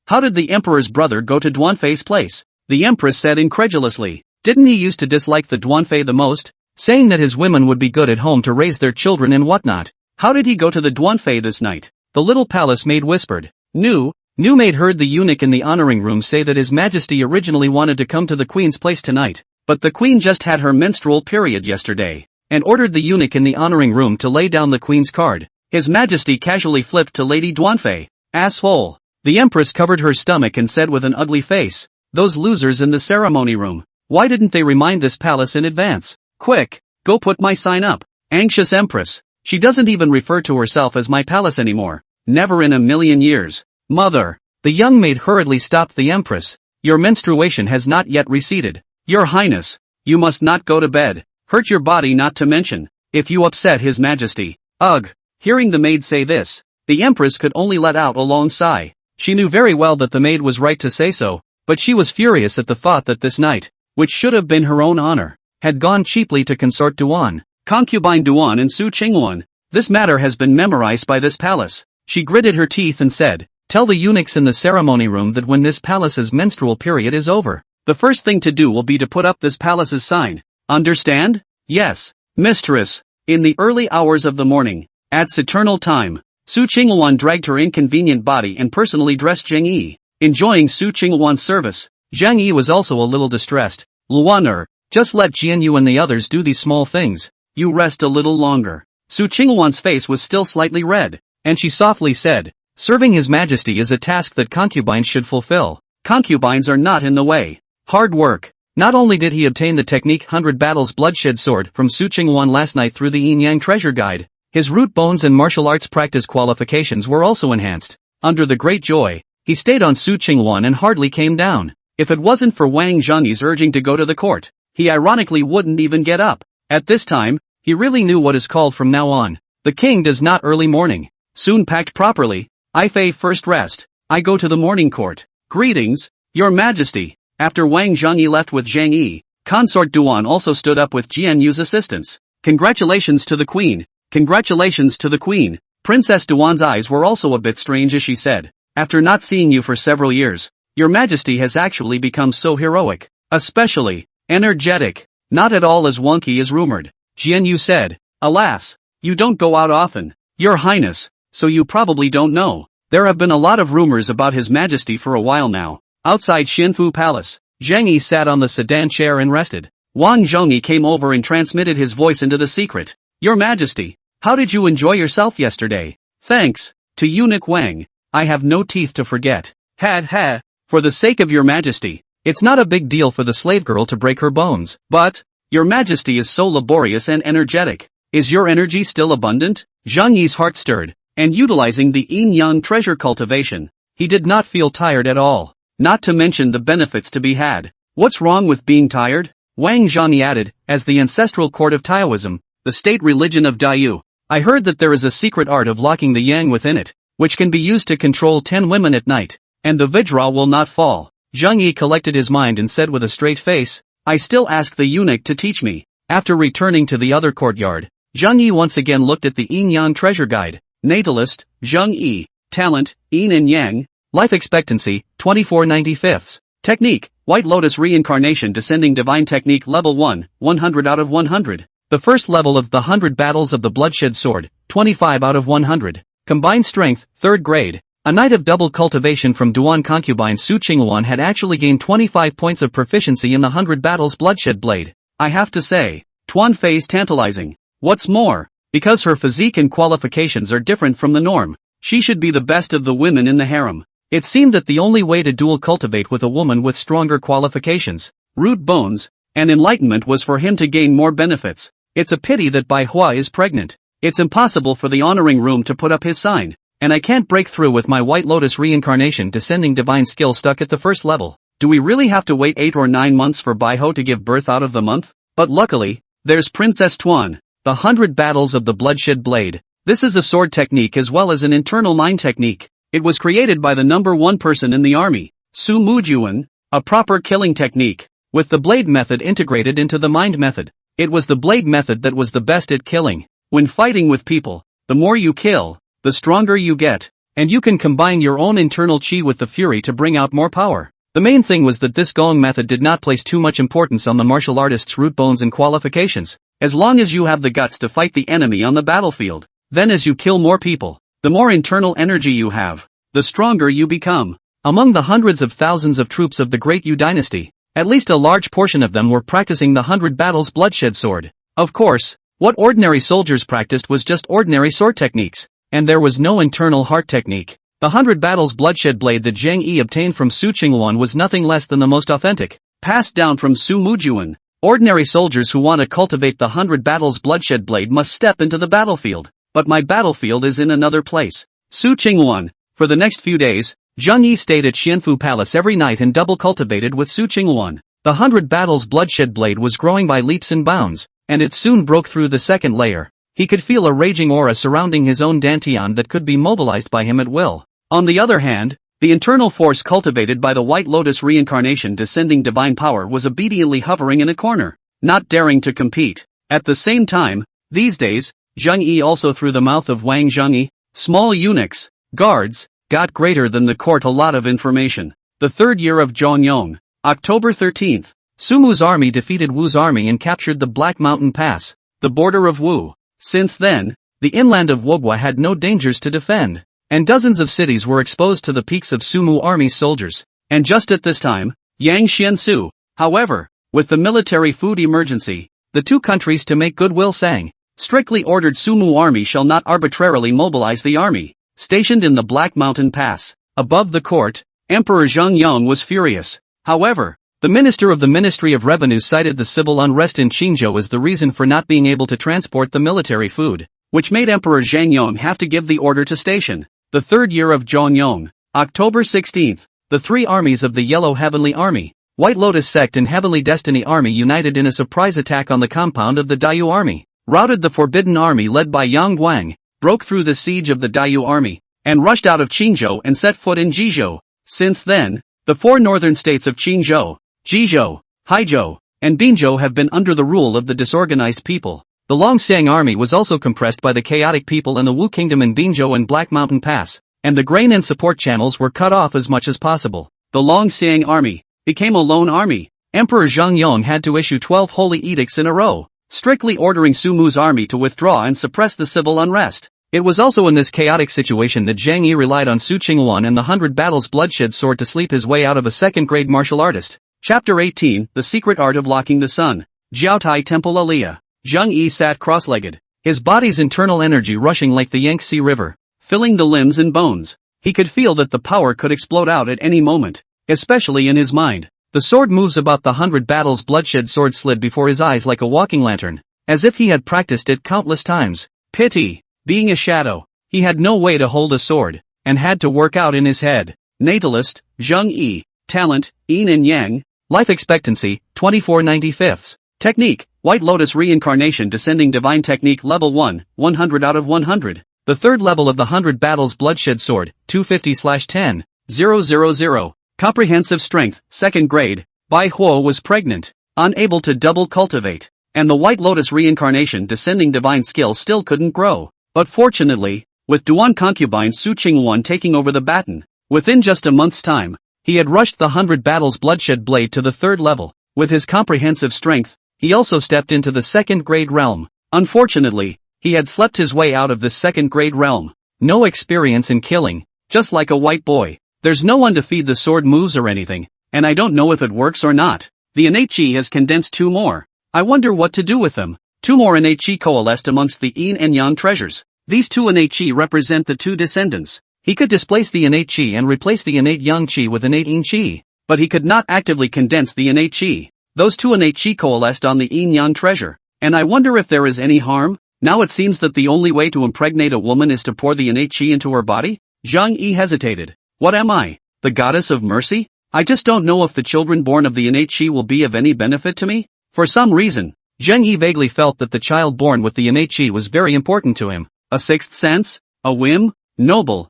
how did the Emperor's brother go to Duan Fei's place?" The Empress said incredulously. "Didn't he used to dislike the Duan Fei the most, saying that his women would be good at home to raise their children and whatnot? How did he go to the Duan Fei this night?" The little palace maid whispered. New maid heard the eunuch in the honoring room say that his majesty originally wanted to come to the queen's place tonight, but the queen just had her menstrual period yesterday, and ordered the eunuch in the honoring room to lay down the queen's card. His majesty casually flipped to Lady Duan Fei. "Asshole." The empress covered her stomach and said with an ugly face, "Those losers in the ceremony room. Why didn't they remind this palace in advance? Quick, go put my sign up." Anxious empress. She doesn't even refer to herself as my palace anymore. Never in a million years. Mother. The young maid hurriedly stopped the empress. "Your menstruation has not yet receded. Your highness, you must not go to bed. Hurt your body not to mention." if you upset his majesty. Ugh. Hearing the maid say this, the empress could only let out a long sigh. She knew very well that the maid was right to say so, but she was furious at the thought that this night, which should have been her own honor, had gone cheaply to consort Duan, concubine Duan and Su Qingwan. This matter has been memorized by this palace. She gritted her teeth and said, tell the eunuchs in the ceremony room that when this palace's menstrual period is over, the first thing to do will be to put up this palace's sign. Understand? Yes, mistress. In the early hours of the morning, at eternal time, Su Qingwan dragged her inconvenient body and personally dressed Zheng Yi. Enjoying Su Qingwan's service, Zheng Yi was also a little distressed. Luan just let Jian Yu and the others do these small things. You rest a little longer. Su Qingwan's face was still slightly red, and she softly said, serving His Majesty is a task that concubines should fulfill. Concubines are not in the way. Hard work. Not only did he obtain the technique 100 Battles Bloodshed Sword from Su Qingwan last night through the Yin Yang Treasure Guide, his root bones and martial arts practice qualifications were also enhanced. Under the great joy, he stayed on Su Qingwan and hardly came down. If it wasn't for Wang Zhengyi's urging to go to the court, he ironically wouldn't even get up. At this time, he really knew what is called from now on. The king does not early morning. Soon packed properly, I fei first rest. I go to the morning court. Greetings, your majesty. After Wang Zhengyi left with Zhang Yi, consort Duan also stood up with Jian Yu's assistance. Congratulations to the queen. Congratulations to the queen. Princess Duan's eyes were also a bit strange as she said, after not seeing you for several years, your majesty has actually become so heroic, especially energetic, not at all as wonky as rumored. Jian Yu said, alas, you don't go out often, your highness, so you probably don't know. There have been a lot of rumors about his majesty for a while now. Outside Xianfu Palace, Zheng Yi sat on the sedan chair and rested. Wang Zhengyi came over and transmitted his voice into the secret. Your majesty, how did you enjoy yourself yesterday? Thanks to eunuch Wang, I have no teeth to forget. Ha. For the sake of your majesty, it's not a big deal for the slave girl to break her bones, but your majesty is so laborious and energetic. Is your energy still abundant? Zheng Yi's heart stirred, and utilizing the yin yang treasure cultivation, he did not feel tired at all. Not to mention the benefits to be had. What's wrong with being tired? Wang Zhengyi added, as the ancestral court of Taoism, the state religion of Daiyu, I heard that there is a secret art of locking the yang within it, which can be used to control 10 women at night, and the Vajra will not fall. Zheng Yi collected his mind and said with a straight face, I still ask the eunuch to teach me. After returning to the other courtyard, Zheng Yi once again looked at the Yin Yang Treasure Guide. Natalist, Zheng Yi. Talent, Yin and Yang. Life expectancy, 24/95. Technique, White Lotus Reincarnation Descending Divine Technique Level 1, 100 out of 100. The first level of the 100 Battles of the Bloodshed Sword, 25 out of 100. Combined Strength, 3rd grade. A night of double cultivation from Duan concubine Su Qingwan had actually gained 25 points of proficiency in the 100 Battles Bloodshed Blade. I have to say, Tuan Fei's tantalizing. What's more, because her physique and qualifications are different from the norm, she should be the best of the women in the harem. It seemed that the only way to dual cultivate with a woman with stronger qualifications, root bones, and enlightenment was for him to gain more benefits. It's a pity that Bai Hua is pregnant. It's impossible for the honoring room to put up his sign, and I can't break through with my White Lotus Reincarnation Descending Divine skill stuck at the first level. Do we really have to wait 8 or 9 months for Bai Ho to give birth out of the month? But luckily, there's Princess Tuan, the 100 Battles of the Bloodshed Blade. This is a sword technique as well as an internal mind technique. It was created by the number 1 person in the army, Su Mujuan, a proper killing technique, with the blade method integrated into the mind method. It was the blade method that was the best at killing. When fighting with people, the more you kill, the stronger you get, and you can combine your own internal chi with the fury to bring out more power. The main thing was that this Gong method did not place too much importance on the martial artist's root bones and qualifications. As long as you have the guts to fight the enemy on the battlefield, then as you kill more people, the more internal energy you have, the stronger you become. Among the hundreds of thousands of troops of the Great Yu dynasty, at least a large portion of them were practicing the 100 Battles Bloodshed Sword. Of course, what ordinary soldiers practiced was just ordinary sword techniques, and there was no internal heart technique. The 100 Battles Bloodshed Blade that Zheng Yi obtained from Su Qingwan was nothing less than the most authentic, passed down from Su Mujuan. Ordinary soldiers who want to cultivate the 100 Battles Bloodshed Blade must step into the battlefield. But my battlefield is in another place. Su Qingwan. For the next few days, Zheng Yi stayed at Xianfu Palace every night and double cultivated with Su Qingwan. The 100 Battles Bloodshed Blade was growing by leaps and bounds. and it soon broke through the second layer. He could feel a raging aura surrounding his own dantian that could be mobilized by him at will. On the other hand, the internal force cultivated by the White Lotus reincarnation descending divine power was obediently hovering in a corner, not daring to compete. At the same time, these days, Zheng Yi also through the mouth of Wang Zhengyi, small eunuchs, guards, got greater than the court a lot of information. The third year of Zhongyong, October 13th, Sumu's army defeated Wu's army and captured the Black Mountain Pass, the border of Wu. Since then, the inland of Wogwa had no dangers to defend, and dozens of cities were exposed to the peaks of Sumu army's soldiers. And just at this time, Yang Xiansu, however, with the military food emergency, the two countries to make goodwill sang, strictly ordered Sumu army shall not arbitrarily mobilize the army, stationed in the Black Mountain Pass. Above the court, Emperor Zhongyong was furious. However, the minister of the Ministry of Revenue cited the civil unrest in Qingzhou as the reason for not being able to transport the military food, which made Emperor Zhangyong have to give the order to station. The third year of Zhongyong, October 16th, the three armies of the Yellow Heavenly Army, White Lotus Sect and Heavenly Destiny Army united in a surprise attack on the compound of the Dayu Army, routed the Forbidden Army led by Yang Guang, broke through the siege of the Dayu Army, and rushed out of Qingzhou and set foot in Jizhou. Since then, the four northern states of Qingzhou, Jizhou, Haizhou, and Binzhou have been under the rule of the disorganized people. The Longxiang army was also compressed by the chaotic people in the Wu Kingdom in Binzhou and Black Mountain Pass, and the grain and support channels were cut off as much as possible. The Longxiang army became a lone army. Emperor Zhongyong had to issue 12 holy edicts in a row, strictly ordering Sumu's army to withdraw and suppress the civil unrest. It was also in this chaotic situation that Zhang Yi relied on Su Qingwan and the 100 Battles bloodshed sword to sleep his way out of a second-grade martial artist. Chapter 18, The Secret Art of Locking the Sun. Jiaotai Temple Aliyah. Zheng Yi sat cross-legged, his body's internal energy rushing like the Yangtze River, filling the limbs and bones. He could feel that the power could explode out at any moment, especially in his mind. The sword moves about the 100 Battles bloodshed sword slid before his eyes like a walking lantern, as if he had practiced it countless times. Pity. Being a shadow, he had no way to hold a sword, and had to work out in his head. Natalist, Zheng Yi. Talent, Yin and Yang. Life expectancy, 24/95. Technique, White Lotus Reincarnation Descending Divine Technique Level 1, 100 out of 100. The third level of the 100 Battles Bloodshed Sword, 250/10, 000. Comprehensive Strength, 2nd grade. Bai Huo was pregnant, unable to double cultivate, and the White Lotus Reincarnation Descending Divine skill still couldn't grow. But fortunately, with Duan concubine Su Qingwan taking over the baton, within just a month's time, he had rushed the 100 Battles Bloodshed Blade to the third level. With his comprehensive strength, he also stepped into the second-grade realm. Unfortunately, he had slept his way out of the second-grade realm. No experience in killing, just like a white boy. There's no one to feed the sword moves or anything, and I don't know if it works or not. The innate chi has condensed 2 more. I wonder what to do with them. 2 more innate chi coalesced amongst the yin and yang treasures. These 2 innate chi represent the 2 descendants. He could displace the innate chi and replace the innate yang chi with innate yin chi, but he could not actively condense the innate chi. Those 2 innate chi coalesced on the yin-yang treasure, and I wonder if there is any harm. Now it seems that the only way to impregnate a woman is to pour the innate chi into her body? Zhang Yi hesitated. What am I? The goddess of mercy? I just don't know if the children born of the innate chi will be of any benefit to me. For some reason, Zheng Yi vaguely felt that the child born with the innate chi was very important to him. A sixth sense? A whim? Noble.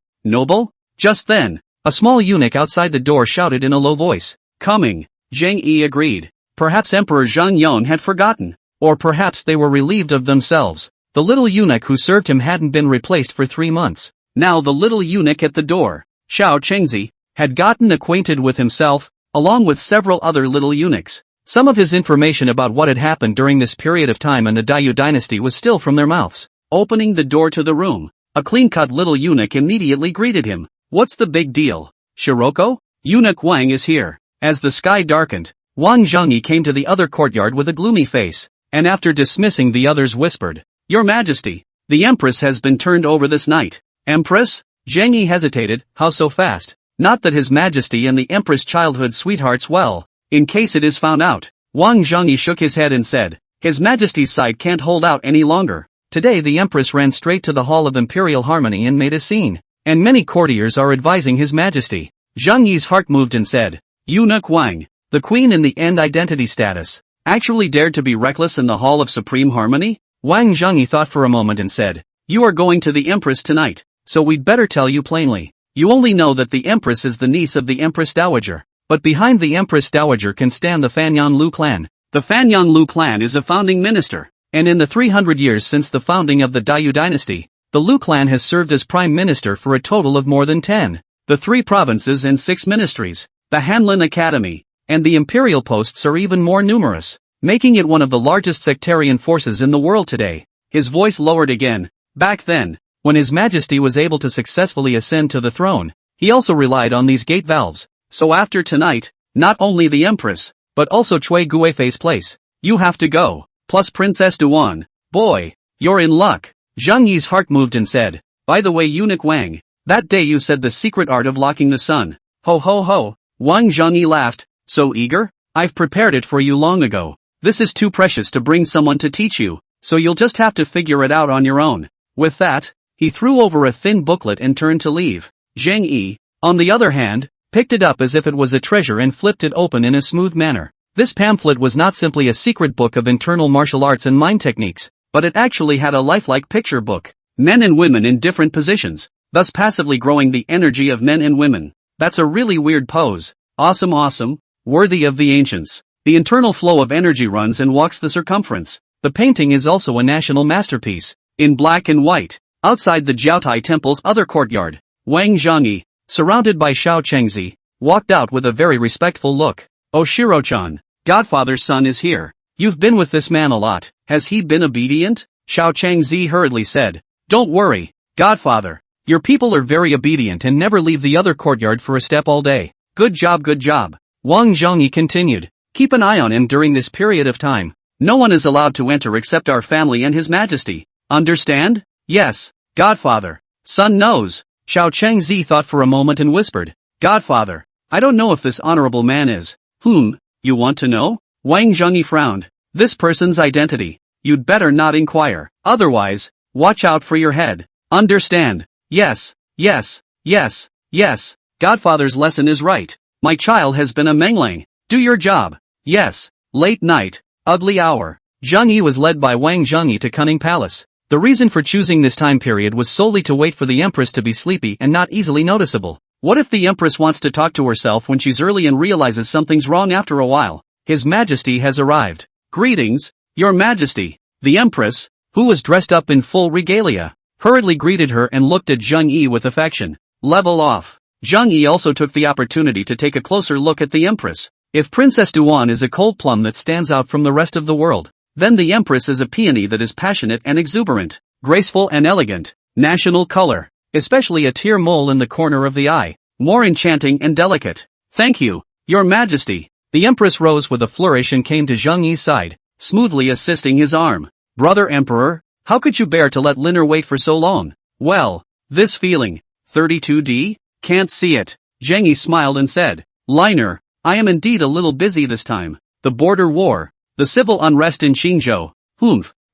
Just then, a small eunuch outside the door shouted in a low voice. Coming. Zheng Yi agreed. Perhaps Emperor Zhongyong had forgotten. Or perhaps they were relieved of themselves. The little eunuch who served him hadn't been replaced for 3 months. Now the little eunuch at the door, Xiao Chengzi, had gotten acquainted with himself, along with several other little eunuchs. Some of his information about what had happened during this period of time in the Dayu dynasty was still from their mouths. Opening the door to the room, a clean-cut little eunuch immediately greeted him. What's the big deal, Shiroko? Eunuch Wang is here. As the sky darkened, Wang Zhengyi came to the other courtyard with a gloomy face, and after dismissing the others whispered, Your Majesty, the Empress has been turned over this night. Empress? Zheng Yi hesitated. How so fast? Not that His Majesty and the Empress childhood sweethearts well, in case it is found out. Wang Zhengyi shook his head and said, His Majesty's side can't hold out any longer. Today the Empress ran straight to the Hall of Imperial Harmony and made a scene, and many courtiers are advising His Majesty. Zheng Yi's heart moved and said, Eunuch Wang, the Queen in the end identity status. Actually dared to be reckless in the Hall of Supreme Harmony? Wang Zhengyi thought for a moment and said, "You are going to the Empress tonight, so we'd better tell you plainly. You only know that the Empress is the niece of the Empress Dowager. But behind the Empress Dowager can stand the Fanyan Lu clan. The Fanyan Lu clan is a founding minister, and in the 300 years since the founding of the Dayu dynasty, the Lu clan has served as prime minister for a total of more than 10. The 3 provinces and 6 ministries, the Hanlin Academy, and the imperial posts are even more numerous, making it one of the largest sectarian forces in the world today." His voice lowered again. Back then, when His Majesty was able to successfully ascend to the throne, he also relied on these gate valves. So after tonight, not only the Empress, but also Cui Guifei's place, you have to go, plus Princess Duan. Boy, you're in luck. Zheng Yi's heart moved and said, "By the way, eunuch Wang, that day you said the secret art of locking the sun." Ho ho ho. Wang Zhengyi laughed. "So eager? I've prepared it for you long ago. This is too precious to bring someone to teach you, so you'll just have to figure it out on your own." With that, he threw over a thin booklet and turned to leave. Zheng Yi, on the other hand, picked it up as if it was a treasure and flipped it open in a smooth manner. This pamphlet was not simply a secret book of internal martial arts and mind techniques, but it actually had a lifelike picture book. Men and women in different positions, thus passively growing the energy of men and women. That's a really weird pose. Awesome awesome, worthy of the ancients. The internal flow of energy runs and walks the circumference. The painting is also a national masterpiece, in black and white, outside the Jiaotai Temple's other courtyard. Wang Zhengyi, surrounded by Xiao Chengzi, walked out with a very respectful look. "Oh Shiro-chan, Godfather's son is here. You've been with this man a lot. Has he been obedient?" Xiao Chengzi hurriedly said. "Don't worry, Godfather. Your people are very obedient and never leave the other courtyard for a step all day." Good job, good job. Wang Zhengyi continued. "Keep an eye on him during this period of time. No one is allowed to enter except our family and His Majesty. Understand?" "Yes, Godfather. Son knows." Xiao Chengzi thought for a moment and whispered, "Godfather, I don't know if this honorable man is." You want to know?" Wang Zhengyi frowned. "This person's identity. You'd better not inquire. Otherwise, watch out for your head. Understand?" "Yes, yes, yes, yes. Godfather's lesson is right. My child has been a Menglang. Do your job." "Yes." Late night, ugly hour. Zheng Yi was led by Wang Zhengyi to Cunning Palace. The reason for choosing this time period was solely to wait for the Empress to be sleepy and not easily noticeable. What if the Empress wants to talk to herself when she's early and realizes something's wrong after a while? His Majesty has arrived. "Greetings, Your Majesty." The Empress, who was dressed up in full regalia, hurriedly greeted her and looked at Zheng Yi with affection. Level off. Zheng Yi also took the opportunity to take a closer look at the Empress. If Princess Duan is a cold plum that stands out from the rest of the world, then the Empress is a peony that is passionate and exuberant, graceful and elegant, national color, especially a tear mole in the corner of the eye, more enchanting and delicate. "Thank you, Your Majesty." The Empress rose with a flourish and came to Zheng Yi's side, smoothly assisting his arm. "Brother Emperor, how could you bear to let Liner wait for so long?" "Well, this feeling, 32D? Can't see it." Zheng Yi smiled and said, "Liner, I am indeed a little busy this time. The border war, the civil unrest in Xinzhou."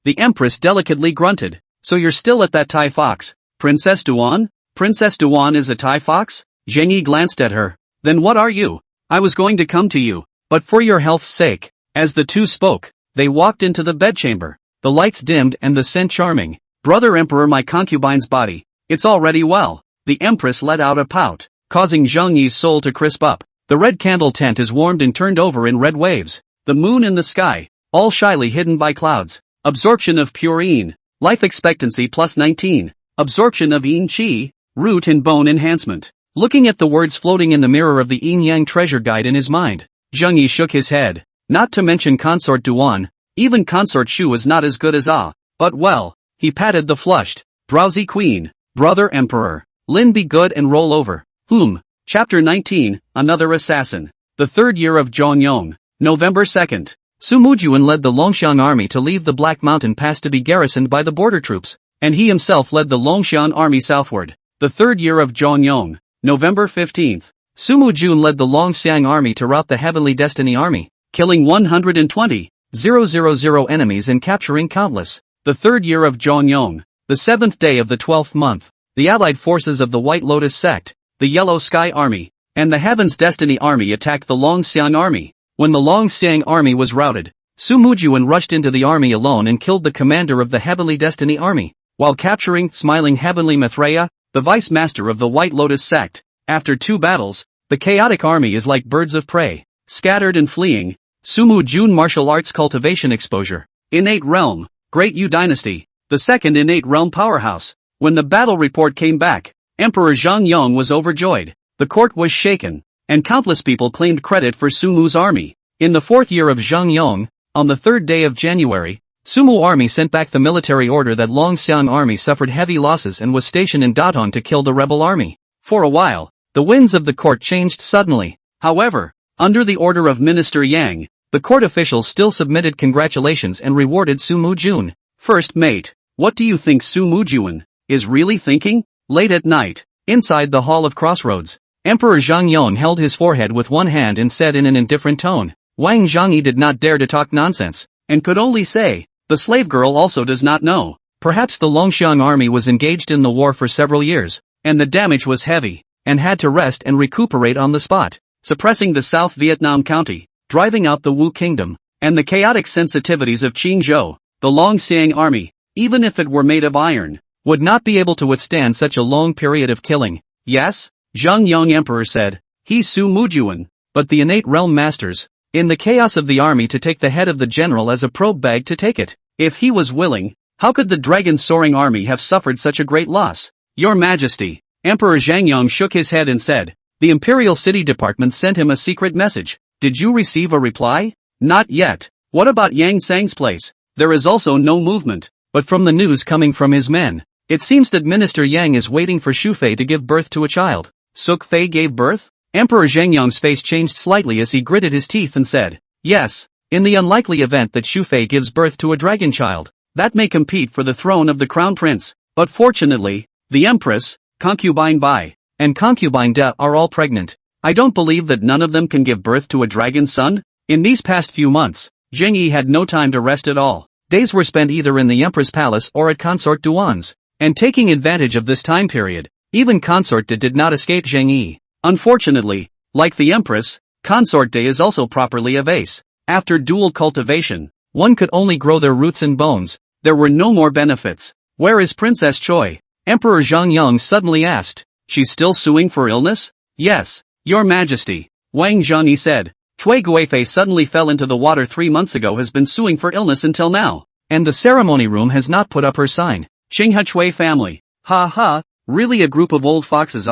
The Empress delicately grunted. "So you're still at that Thai fox, Princess Duan?" "Princess Duan is a Thai fox?" Zheng Yi glanced at her. "Then what are you?" "I was going to come to you, but for your health's sake." As the two spoke, they walked into the bedchamber. The lights dimmed and the scent charming. "Brother Emperor, my concubine's body, it's already well." The Empress let out a pout, causing Zheng Yi's soul to crisp up. The red candle tent is warmed and turned over in red waves. The moon in the sky, all shyly hidden by clouds. Absorption of pure yin. Life expectancy plus 19. Absorption of yin qi, root and bone enhancement. Looking at the words floating in the mirror of the yin yang treasure guide in his mind, Zheng Yi shook his head. Not to mention Consort Duan, even Consort Shu is not as good as but well, he patted the flushed, drowsy queen. "Brother Emperor, Lin be good and roll over." Chapter 19, Another Assassin. The third year of Zhongyong, November 2nd. Su Mujuan led the Longxiang army to leave the Black Mountain Pass to be garrisoned by the border troops, and he himself led the Longxiang army southward. The third year of Zhongyong, November 15th. Su Mujun led the Longxiang army to rout the Heavenly Destiny army, killing 120,000 enemies and capturing countless. The third year of Zhongyong, the 7th day of the 12th month. The allied forces of the White Lotus sect, the Yellow Sky Army, and the Heaven's Destiny Army attacked the Longxiang Army. When the Longxiang Army was routed, Su Mujuan rushed into the army alone and killed the commander of the Heavenly Destiny army, while capturing smiling Heavenly Maitreya, the vice master of the White Lotus sect. After 2 battles, the chaotic army is like birds of prey, scattered and fleeing. Su Mujun martial arts cultivation exposure. Innate realm, Great Yu dynasty, the second innate realm powerhouse. When the battle report came back, Emperor Zhang Yong was overjoyed. The court was shaken, and countless people claimed credit for Su Mu's army. In the 4th year of Zhang Yong, on the 3rd day of January, Su Mu army sent back the military order that Long Xiang army suffered heavy losses and was stationed in Datong to kill the rebel army. For a while, the winds of the court changed suddenly. However, under the order of Minister Yang, the court officials still submitted congratulations and rewarded Su Mujun. First mate, what do you think Su Mujuan is really thinking? Late at night, inside the Hall of Crossroads, Emperor Zhang Yong held his forehead with one hand and said in an indifferent tone. Wang Zhangyi did not dare to talk nonsense, and could only say, the slave girl also does not know. Perhaps the Longxiang army was engaged in the war for several years, and the damage was heavy, and had to rest and recuperate on the spot, suppressing the South Vietnam county, driving out the Wu kingdom, and the chaotic sensitivities of Qingzhou. The Longxiang army, even if it were made of iron, would not be able to withstand such a long period of killing. Yes, Zhang Yong Emperor said, he's Su Mujuan, but the innate realm masters, in the chaos of the army to take the head of the general as a probe bag to take it. If he was willing, how could the dragon soaring army have suffered such a great loss? Your Majesty, Emperor Zhangyong shook his head and said, the Imperial City Department sent him a secret message. Did you receive a reply? Not yet. What about Yang Sang's place? There is also no movement, but from the news coming from his men, it seems that Minister Yang is waiting for Xu Fei to give birth to a child. Suk Fei gave birth? Emperor Zhangyong's face changed slightly as he gritted his teeth and said, yes, in the unlikely event that Xu Fei gives birth to a dragon child, that may compete for the throne of the crown prince. But fortunately, the Empress, Concubine Bai, and Concubine Da are all pregnant. I don't believe that none of them can give birth to a dragon son. In these past few months, Zheng Yi had no time to rest at all. Days were spent either in the Empress Palace or at Consort Duan's, and taking advantage of this time period, even Consort Da did not escape Zheng Yi. Unfortunately, like the Empress, Consort Da is also properly a vase. After dual cultivation, one could only grow their roots and bones. There were no more benefits. Where is Princess Choi? Emperor Zhangyong suddenly asked. She's still suing for illness? Yes, Your Majesty, Wang Zhangyi said. Chui Guifei suddenly fell into the water 3 months ago, has been suing for illness until now. And the ceremony room has not put up her sign. Qinghe Chui family. Ha ha, really a group of old foxes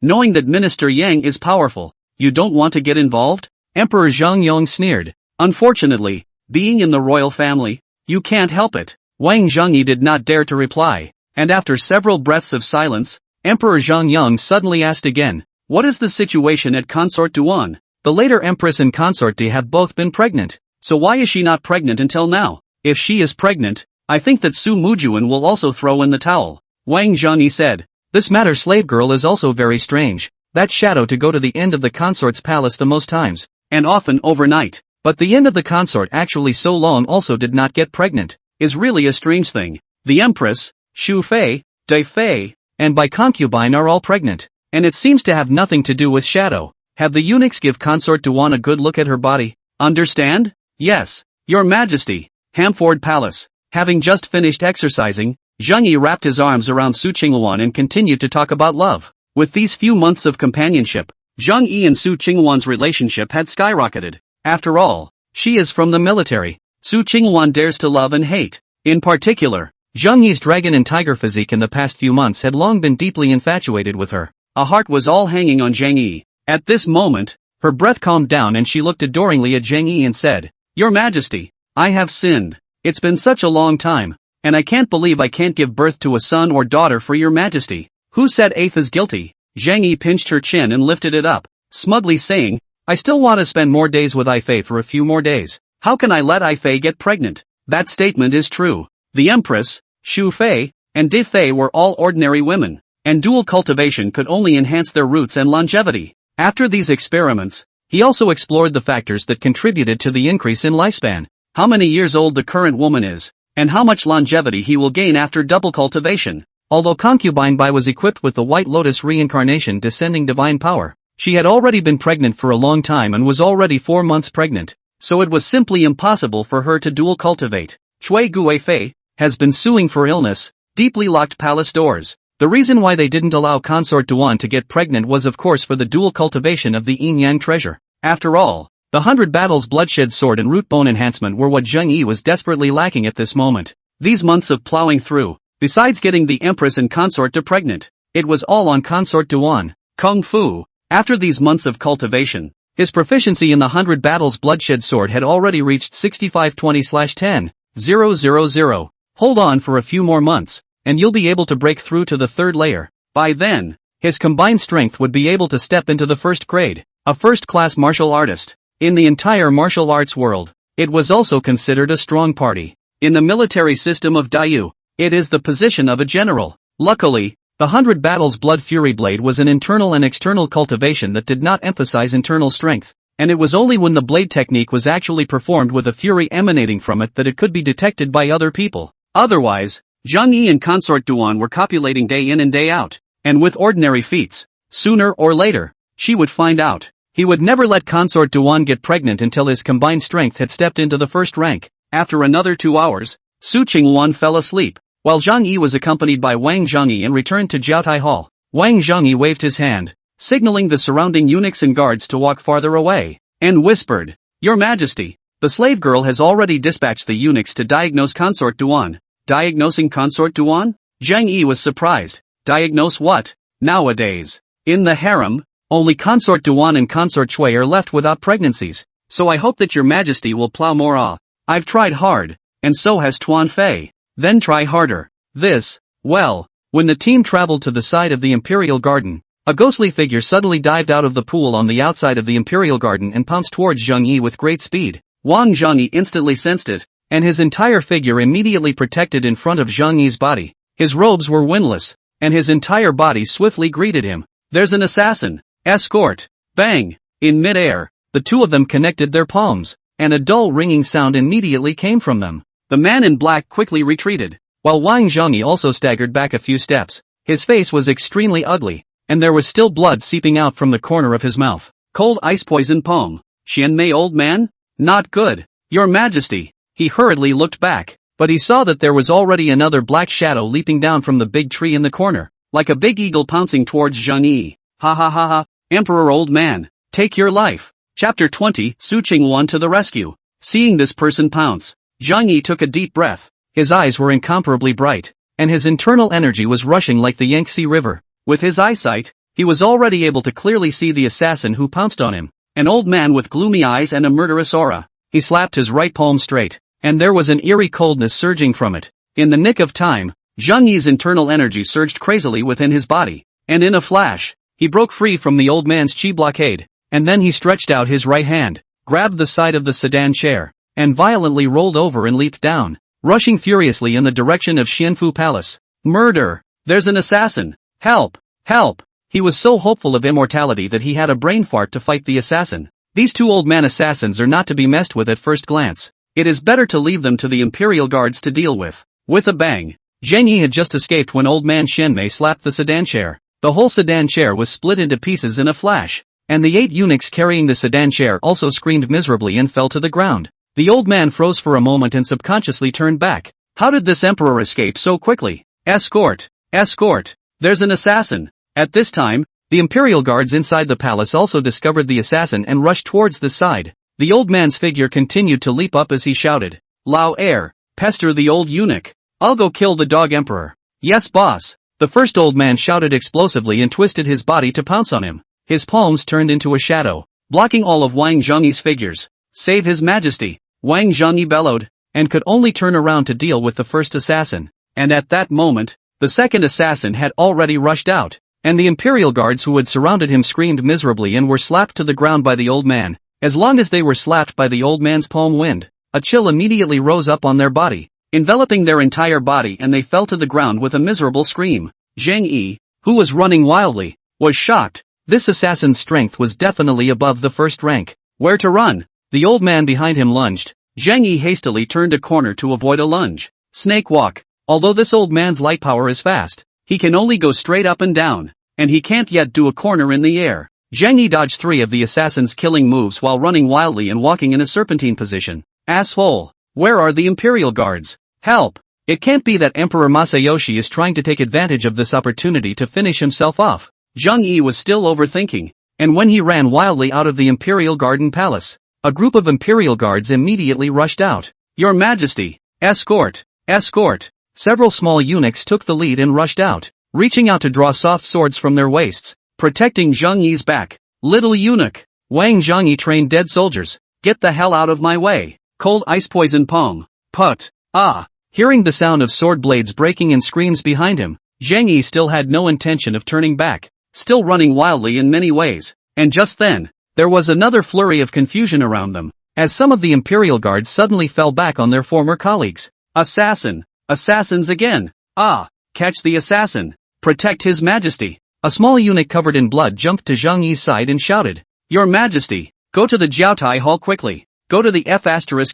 knowing that Minister Yang is powerful. You don't want to get involved? Emperor Zhangyong sneered. Unfortunately, being in the royal family, you can't help it. Wang Zhangyi did not dare to reply, and after several breaths of silence, Emperor Zhangyong suddenly asked again, what is the situation at Consort Duan? The later Empress and Consort D have both been pregnant, so why is she not pregnant until now? If she is pregnant, I think that Su Mujuan will also throw in the towel. Wang Zhangyi said, this matter slave girl is also very strange, that shadow to go to the end of the consort's palace the most times, and often overnight, but the end of the consort actually so long also did not get pregnant, is really a strange thing. The Empress, Xu Fei, Dai Fei, and by concubine are all pregnant, and it seems to have nothing to do with shadow. Have the eunuchs give Consort Duan a good look at her body? Understand? Yes, Your Majesty. Hamford Palace. Having just finished exercising, Zheng Yi wrapped his arms around Su Qinghuan and continued to talk about love. With these few months of companionship, Zheng Yi and Su Qinghuan's relationship had skyrocketed. After all, she is from the military. Su Qinghuan dares to love and hate. In particular, Zheng Yi's dragon and tiger physique in the past few months had long been deeply infatuated with her. A heart was all hanging on Zheng Yi. At this moment, her breath calmed down and she looked adoringly at Zheng Yi and said, Your Majesty, I have sinned. It's been such a long time, and I can't believe I can't give birth to a son or daughter for Your Majesty. Who said Aith is guilty? Zheng Yi pinched her chin and lifted it up, smugly saying, I still want to spend more days with Ifei for a few more days. How can I let Ifei get pregnant? That statement is true. The Empress, Xu Fei, and Di Fei were all ordinary women, and dual cultivation could only enhance their roots and longevity. After these experiments, he also explored the factors that contributed to the increase in lifespan, how many years old the current woman is, and how much longevity he will gain after double cultivation. Although Concubine Bai was equipped with the White Lotus reincarnation descending divine power, she had already been pregnant for a long time and was already 4 months pregnant. so it was simply impossible for her to dual cultivate. Chui Guifei has been suing for illness, deeply locked palace doors. The reason why they didn't allow Consort Duan to get pregnant was of course for the dual cultivation of the yin-yang treasure. After all, the 100 battles bloodshed sword and root bone enhancement were what Zheng Yi was desperately lacking at this moment. These months of plowing through, besides getting the empress and consort to pregnant, it was all on Consort Duan. Kung Fu. After these months of cultivation, his proficiency in the 100 battles bloodshed sword had already reached 6520/10,000. Hold on for a few more months, and you'll be able to break through to the third layer. By then, his combined strength would be able to step into the first grade, a first-class martial artist. In the entire martial arts world, it was also considered a strong party. In the military system of Dayu, it is the position of a general. Luckily, the 100 battles blood fury blade was an internal and external cultivation that did not emphasize internal strength, and it was only when the blade technique was actually performed with a fury emanating from it that it could be detected by other people. Otherwise, Zhang Yi and Consort Duan were copulating day in and day out, and with ordinary feats, sooner or later, she would find out. He would never let Consort Duan get pregnant until his combined strength had stepped into the first rank. After another 2 hours, Su Qingwan fell asleep, while Zhang Yi was accompanied by Wang Zhangyi and returned to Jiaotai Hall. Wang Zhangyi waved his hand, signaling the surrounding eunuchs and guards to walk farther away, and whispered, "Your Majesty, the slave girl has already dispatched the eunuchs to diagnose Consort Duan." Diagnosing Consort Duan? Zhang Yi was surprised. Diagnose what? Nowadays, in the harem, only Consort Duan and Consort Chui are left without pregnancies, so I hope that your Majesty will plow more ah. I've tried hard, and so has Tuan Fei. Then try harder. When the team traveled to the side of the Imperial Garden, a ghostly figure suddenly dived out of the pool on the outside of the Imperial Garden and pounced towards Zhang Yi with great speed. Wang Zhangyi instantly sensed it, and his entire figure immediately protected in front of Zhang Yi's body. His robes were windless, and his entire body swiftly greeted him. There's an assassin. Escort. Bang! In mid-air, the two of them connected their palms, and a dull ringing sound immediately came from them. The man in black quickly retreated, while Wang Zhangyi also staggered back a few steps. His face was extremely ugly, and there was still blood seeping out from the corner of his mouth. Cold ice poison poem. Xian Mei old man? Not good. Your Majesty. He hurriedly looked back, but he saw that there was already another black shadow leaping down from the big tree in the corner, like a big eagle pouncing towards Zhang Yi. Ha ha ha ha, Emperor old man, take your life. Chapter 20, Su Qingwan to the rescue. Seeing this person pounce, Zhang Yi took a deep breath. His eyes were incomparably bright, and his internal energy was rushing like the Yangtze River. With his eyesight, he was already able to clearly see the assassin who pounced on him, an old man with gloomy eyes and a murderous aura. He slapped his right palm straight, and there was an eerie coldness surging from it. In the nick of time, Zhang Yi's internal energy surged crazily within his body, and in a flash, he broke free from the old man's chi blockade, and then he stretched out his right hand, grabbed the side of the sedan chair, and violently rolled over and leaped down, rushing furiously in the direction of Xianfu Palace. Murder! There's an assassin! Help! Help! He was so hopeful of immortality that he had a brain fart to fight the assassin. These two old man assassins are not to be messed with at first glance. It is better to leave them to the Imperial Guards to deal with. With a bang, Zhang Yi had just escaped when old man Xianmei slapped the sedan chair. The whole sedan chair was split into pieces in a flash, and the 8 eunuchs carrying the sedan chair also screamed miserably and fell to the ground. The old man froze for a moment and subconsciously turned back. How did this emperor escape so quickly? Escort! Escort! There's an assassin! At this time, the Imperial Guards inside the palace also discovered the assassin and rushed towards the side. The old man's figure continued to leap up as he shouted, "Lao Air, pester the old eunuch. I'll go kill the dog emperor." "Yes boss." The first old man shouted explosively and twisted his body to pounce on him. His palms turned into a shadow, blocking all of Wang Zhangyi's figures. "Save his majesty," Wang Zhangyi bellowed, and could only turn around to deal with the first assassin. And at that moment, the second assassin had already rushed out, and the Imperial Guards who had surrounded him screamed miserably and were slapped to the ground by the old man. As long as they were slapped by the old man's palm wind, a chill immediately rose up on their body, enveloping their entire body, and they fell to the ground with a miserable scream. Zhang Yi, who was running wildly, was shocked. This assassin's strength was definitely above the first rank. Where to run? The old man behind him lunged. Zhang Yi hastily turned a corner to avoid a lunge. Snake walk. Although this old man's light power is fast, he can only go straight up and down, and he can't yet do a corner in the air. Zhang Yi dodged 3 of the assassin's killing moves while running wildly and walking in a serpentine position. Asshole! Where are the Imperial Guards? Help! It can't be that Emperor Masayoshi is trying to take advantage of this opportunity to finish himself off. Zhang Yi was still overthinking, and when he ran wildly out of the Imperial Garden Palace, a group of Imperial Guards immediately rushed out. Your Majesty! Escort! Escort! Several small eunuchs took the lead and rushed out, reaching out to draw soft swords from their waists, protecting Zhang Yi's back. Little eunuch! Wang Zhangyi trained dead soldiers. Get the hell out of my way! Cold ice poison pong. Put. Ah! Hearing the sound of sword blades breaking and screams behind him, Zhang Yi still had no intention of turning back, still running wildly in many ways. And just then, there was another flurry of confusion around them, as some of the Imperial Guards suddenly fell back on their former colleagues. Assassin! Assassins again! Ah! Catch the assassin! Protect His Majesty! A small eunuch covered in blood jumped to Zhang Yi's side and shouted, Your Majesty! Go to the Jiaotai Hall quickly! Go to the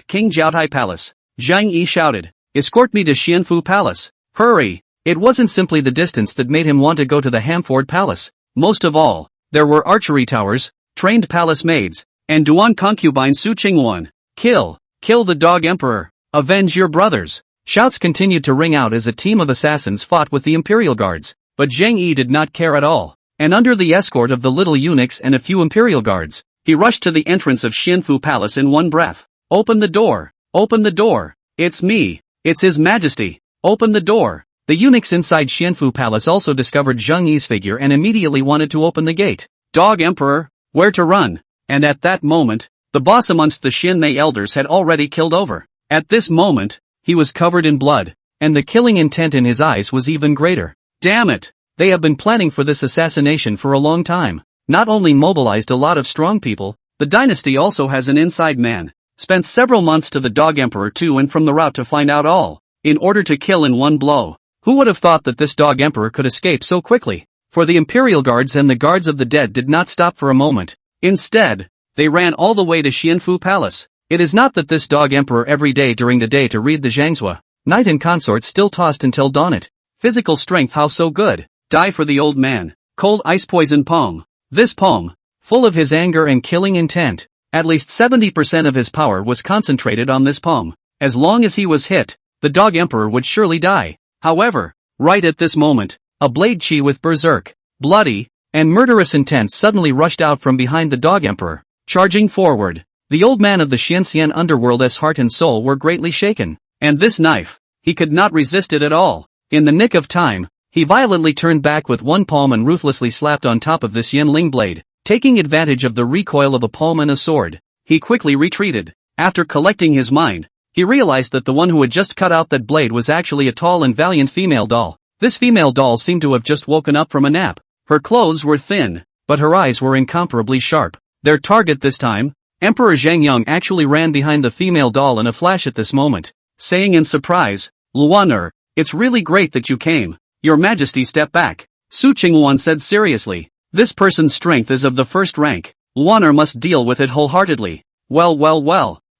King Jiaotai Palace! Zhang Yi shouted, Escort me to Xianfu Palace! Hurry! It wasn't simply the distance that made him want to go to the Hamford Palace. Most of all, there were archery towers, trained palace maids, and Duan concubine Su Qingwan. Kill! Kill the dog emperor! Avenge your brothers! Shouts continued to ring out as a team of assassins fought with the Imperial Guards, but Zhang Yi did not care at all, and under the escort of the little eunuchs and a few Imperial Guards, he rushed to the entrance of Xianfu Palace in one breath. Open the door! Open the door! It's me! It's His Majesty! Open the door! The eunuchs inside Xianfu Palace also discovered Zhang Yi's figure and immediately wanted to open the gate. Dog Emperor, where to run? And at that moment, the boss amongst the Xianmei elders had already killed over. At this moment, he was covered in blood, and the killing intent in his eyes was even greater. Damn it! They have been planning for this assassination for a long time. Not only mobilized a lot of strong people, the dynasty also has an inside man. Spent several months to the Dog Emperor to and from the route to find out all, in order to kill in one blow. Who would have thought that this Dog Emperor could escape so quickly? For the Imperial Guards and the Guards of the Dead did not stop for a moment. Instead, they ran all the way to Xianfu Palace. It is not that this Dog Emperor every day during the day to read the Zhangzhua, night and consorts still tossed until dawn it. Physical strength how so good? Die for the old man. Cold ice poison Pong. This Pong, full of his anger and killing intent, at least 70% of his power was concentrated on this Pong. As long as he was hit, the Dog Emperor would surely die. However, right at this moment, a blade chi with berserk, bloody, and murderous intent suddenly rushed out from behind the Dog Emperor, charging forward. The old man of the Xianxian underworld's heart and soul were greatly shaken, and this knife, he could not resist it at all. In the nick of time, he violently turned back with one palm and ruthlessly slapped on top of this Yanling blade, taking advantage of the recoil of a palm and a sword. He quickly retreated. After collecting his mind, he realized that the one who had just cut out that blade was actually a tall and valiant female doll. This female doll seemed to have just woken up from a nap. Her clothes were thin, but her eyes were incomparably sharp. Their target this time, Emperor Zhangyang, actually ran behind the female doll in a flash at this moment, saying in surprise, Luaner, it's really great that you came. Your Majesty, step back. Su Qingwan said seriously. This person's strength is of the first rank. Luaner must deal with it wholeheartedly. Well.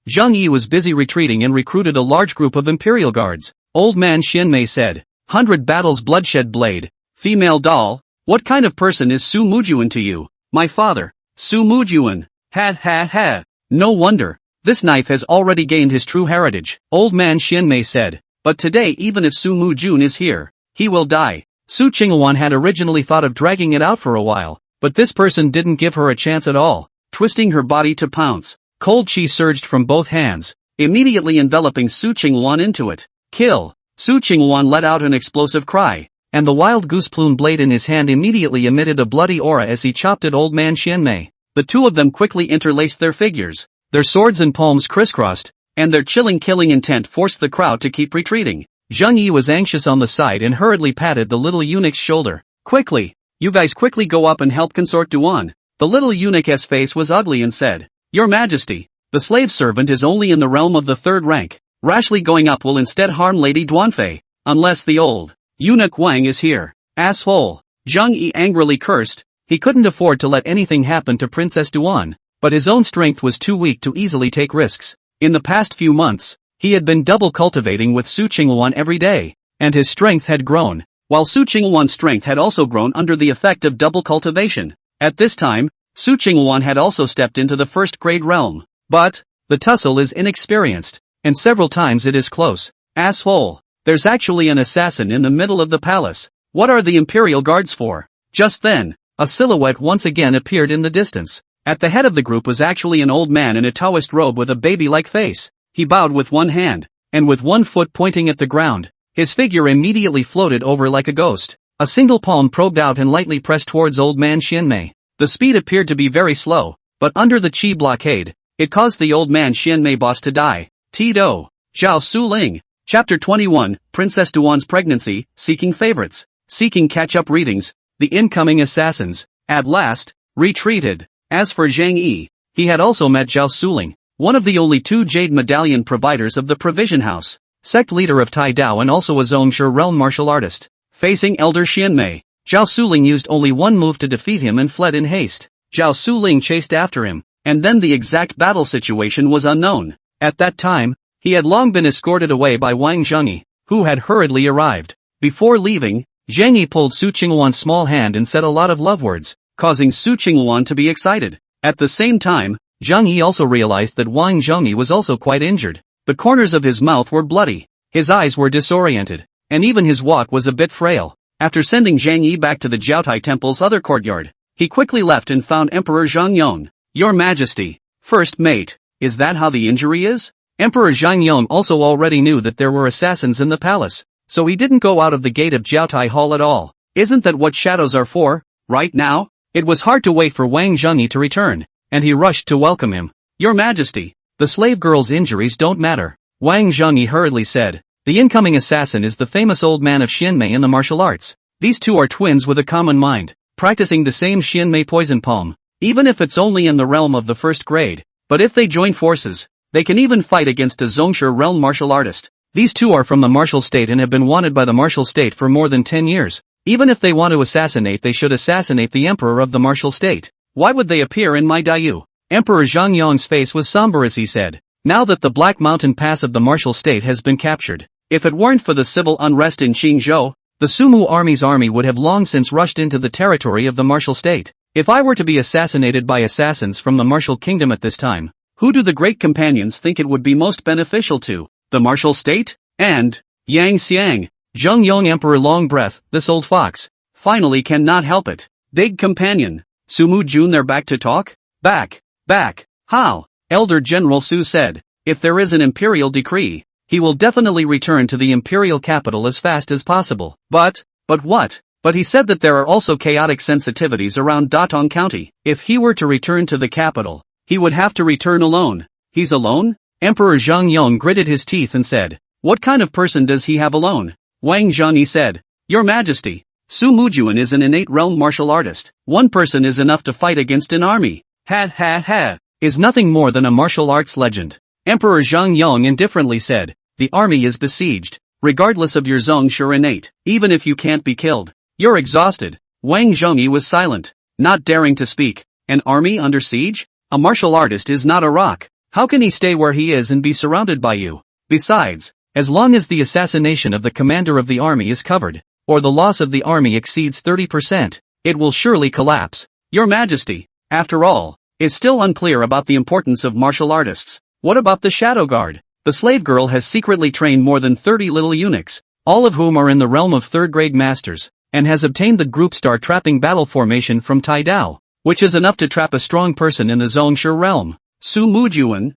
Zhang Yi was busy retreating and recruited a large group of Imperial Guards. Old man Xianmei said, 100 battles bloodshed blade. Female doll, what kind of person is Su Mujuan to you? My father, Su Mujuan. Ha. No wonder. This knife has already gained his true heritage. Old man Xianmei said, but today even if Su Mujun is here, he will die. Su Qingwan had originally thought of dragging it out for a while, but this person didn't give her a chance at all, twisting her body to pounce. Cold chi surged from both hands, immediately enveloping Su Qingwan into it. Kill! Su Qingwan let out an explosive cry, and the wild goose plume blade in his hand immediately emitted a bloody aura as he chopped at old man Xianmei. The two of them quickly interlaced their figures, their swords and palms crisscrossed, and their chilling killing intent forced the crowd to keep retreating. Zhang Yi was anxious on the side and hurriedly patted the little eunuch's shoulder. Quickly! You guys quickly go up and help Consort Duan. The little eunuch's face was ugly and said, Your Majesty, the slave servant is only in the realm of the third rank. Rashly going up will instead harm Lady Duanfei, unless the old eunuch Wang is here. Asshole! Zhang Yi angrily cursed. He couldn't afford to let anything happen to Princess Duan, but his own strength was too weak to easily take risks. In the past few months, he had been double cultivating with Su Qingwan every day, and his strength had grown, while Su Qingwan's strength had also grown under the effect of double cultivation. At this time, Su Qingwan had also stepped into the first grade realm. But the tussle is inexperienced, and several times it is close. Asshole. There's actually an assassin in the middle of the palace. What are the Imperial Guards for? Just then, a silhouette once again appeared in the distance. At the head of the group was actually an old man in a Taoist robe with a baby-like face. He bowed with one hand, and with one foot pointing at the ground. His figure immediately floated over like a ghost. A single palm probed out and lightly pressed towards old man Xianmei. The speed appeared to be very slow, but under the Qi blockade, it caused the old man Xianmei boss to die. Tido. Zhao Suling. Chapter 21, Princess Duan's Pregnancy, Seeking Favorites. Seeking catch-up readings, the incoming assassins, at last, retreated. As for Zhang Yi, he had also met Zhao Suling, one of the only 2 jade medallion providers of the Provision House, sect leader of Tai Dao and also a Zhongshe realm martial artist. Facing Elder Xianmei, Zhao Suling used only one move to defeat him and fled in haste. Zhao Suling chased after him, and then the exact battle situation was unknown. At that time, he had long been escorted away by Wang Zhengyi, who had hurriedly arrived. Before leaving, Zhengyi pulled Su Qingwan's small hand and said a lot of love words, causing Su Qingwan to be excited. At the same time, Zhengyi also realized that Wang Zhengyi was also quite injured. The corners of his mouth were bloody, his eyes were disoriented, and even his walk was a bit frail. After sending Zhang Yi back to the Jiaotai Temple's other courtyard, he quickly left and found Emperor Zhang Yong. Your Majesty, first mate, is that how the injury is? Emperor Zhang Yong also already knew that there were assassins in the palace, so he didn't go out of the gate of Jiaotai Hall at all. Isn't that what shadows are for, right now? It was hard to wait for Wang Zhengyi to return, and he rushed to welcome him. Your Majesty, the slave girl's injuries don't matter, Wang Zhengyi hurriedly said. The incoming assassin is the famous old man of Xianmei in the martial arts. These 2 are twins with a common mind, practicing the same Xianmei poison palm, even if it's only in the realm of the first grade. But if they join forces, they can even fight against a Zhongshe realm martial artist. These 2 are from the martial state and have been wanted by the martial state for more than 10 years. Even if they want to assassinate, they should assassinate the emperor of the martial state. Why would they appear in my Dayu? Emperor Zhang Yong's face was somber as he said, now that the Black Mountain Pass of the martial state has been captured, if it weren't for the civil unrest in Qingzhou, the Sumu army's army would have long since rushed into the territory of the martial state. If I were to be assassinated by assassins from the martial kingdom at this time, who do the great companions think it would be most beneficial to? The martial state? And Yang Xiang, Zheng Yong Emperor long breath, this old fox, finally cannot help it. Big companion, Sumu Jun they're back to talk? Back. How? Elder General Su said, if there is an imperial decree, he will definitely return to the imperial capital as fast as possible. But what? But he said that there are also chaotic sensitivities around Datong County. If he were to return to the capital, he would have to return alone. He's alone? Emperor Zhang Yong gritted his teeth and said, what kind of person does he have alone? Wang Zhengyi said, Your Majesty, Su Mujuan is an innate realm martial artist. One person is enough to fight against an army. Is nothing more than a martial arts legend. Emperor Zhang Yong indifferently said, the army is besieged. Regardless of your Zhongshe innate, even if you can't be killed, you're exhausted. Wang Zhengyi was silent, not daring to speak. An army under siege? A martial artist is not a rock. How can he stay where he is and be surrounded by you? Besides, as long as the assassination of the commander of the army is covered, or the loss of the army exceeds 30%, it will surely collapse. Your Majesty, after all, is still unclear about the importance of martial artists. What about the Shadow Guard? The slave girl has secretly trained more than 30 little eunuchs, all of whom are in the realm of third-grade masters, and has obtained the group star trapping battle formation from Tai Dao, which is enough to trap a strong person in the Zhongshe realm. Su Mujuan.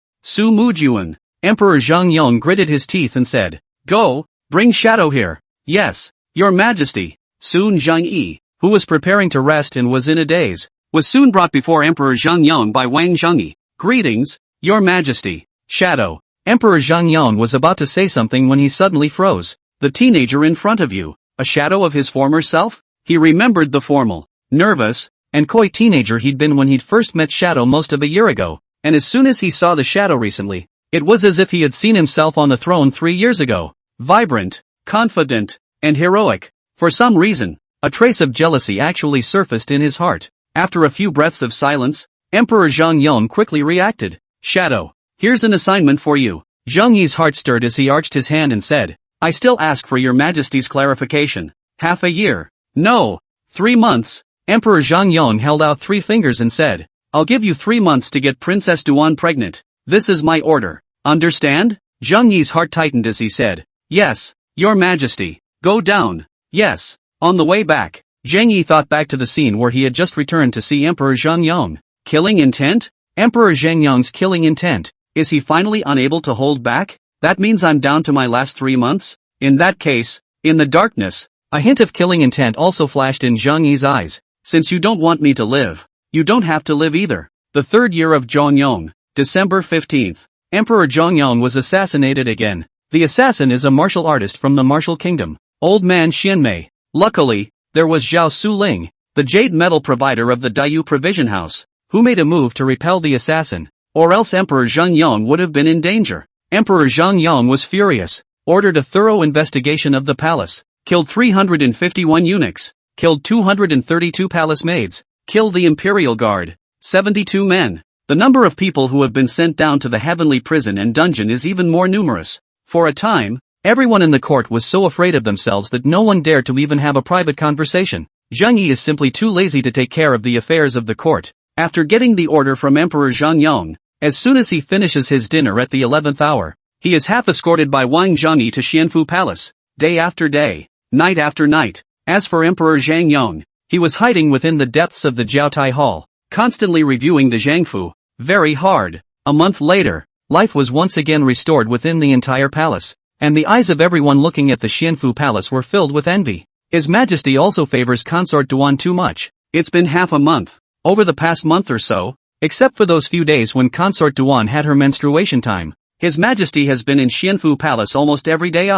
Emperor Zhang Yong gritted his teeth and said, Go, bring Shadow here. Yes, Your Majesty. Soon Zhang Yi, who was preparing to rest and was in a daze, was soon brought before Emperor Zhang Yong by Wang Zhengyi. Greetings, Your Majesty. Shadow. Emperor Zhang Yong was about to say something when he suddenly froze. The teenager in front of you, a shadow of his former self? He remembered the formal, nervous, and coy teenager he'd been when he'd first met Shadow most of a year ago, and as soon as he saw the Shadow recently, it was as if he had seen himself on the throne 3 years ago. Vibrant, confident, and heroic. For some reason, a trace of jealousy actually surfaced in his heart. After a few breaths of silence, Emperor Zhang Yong quickly reacted. Shadow, here's an assignment for you. Zheng Yi's heart stirred as he arched his hand and said, I still ask for Your Majesty's clarification. Half a year. No. 3 months. Emperor Zhang Yong held out 3 fingers and said, I'll give you 3 months to get Princess Duan pregnant. This is my order. Understand? Zhang Yi's heart tightened as he said, "Yes, Your Majesty." "Go down." "Yes." On the way back, Zhang Yi thought back to the scene where he had just returned to see Emperor Zhang Yong. Killing intent? Emperor Zhang Yong's killing intent. Is he finally unable to hold back? That means I'm down to my last 3 months? In that case, in the darkness, a hint of killing intent also flashed in Zhang Yi's eyes. Since you don't want me to live, you don't have to live either. The third year of Zhongyong, December 15th. Emperor Zhongyong was assassinated again. The assassin is a martial artist from the martial kingdom, Old Man Xianmei. Luckily, there was Zhao Suling, the jade metal provider of the Dayu Provision House, who made a move to repel the assassin, or else Emperor Zhongyong would have been in danger. Emperor Zhongyong was furious, ordered a thorough investigation of the palace, killed 351 eunuchs, killed 232 palace maids, killed the imperial guard, 72 men. The number of people who have been sent down to the heavenly prison and dungeon is even more numerous. For a time, everyone in the court was so afraid of themselves that no one dared to even have a private conversation. Zhang Yi is simply too lazy to take care of the affairs of the court. After getting the order from Emperor Zhongyong, as soon as he finishes his dinner at the 11th hour, he is half escorted by Wang Zhangyi to Xianfu Palace, day after day, night after night. As for Emperor Zhang Yong, he was hiding within the depths of the Jiaotai Hall, constantly reviewing the Zhangfu, very hard. A month later, life was once again restored within the entire palace, and the eyes of everyone looking at the Xianfu Palace were filled with envy. His Majesty also favors Consort Duan too much. It's been half a month, over the past month or so, except for those few days when Consort Duan had her menstruation time. His Majesty has been in Xianfu Palace almost every day.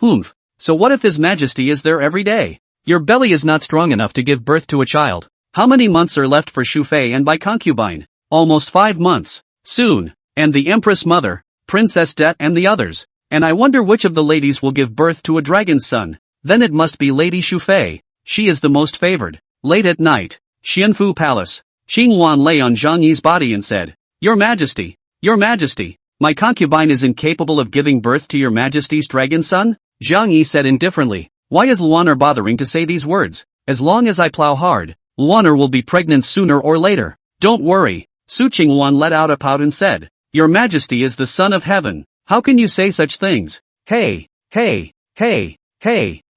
Humph. So what if His Majesty is there every day? Your belly is not strong enough to give birth to a child. How many months are left for Shu Fei and by concubine? Almost 5 months. Soon. And the Empress Mother, Princess Det and the others. And I wonder which of the ladies will give birth to a dragon's son. Then it must be Lady Shu Fei. She is the most favored. Late at night, Xianfu Palace. Xing Wan lay on Zhang Yi's body and said, Your Majesty, my concubine is incapable of giving birth to your Majesty's dragon son? Zhang Yi said indifferently, Why is Luaner bothering to say these words? As long as I plow hard, Luaner will be pregnant sooner or later. Don't worry. Su Qingwan let out a pout and said, Your Majesty is the Son of Heaven. How can you say such things? Hey.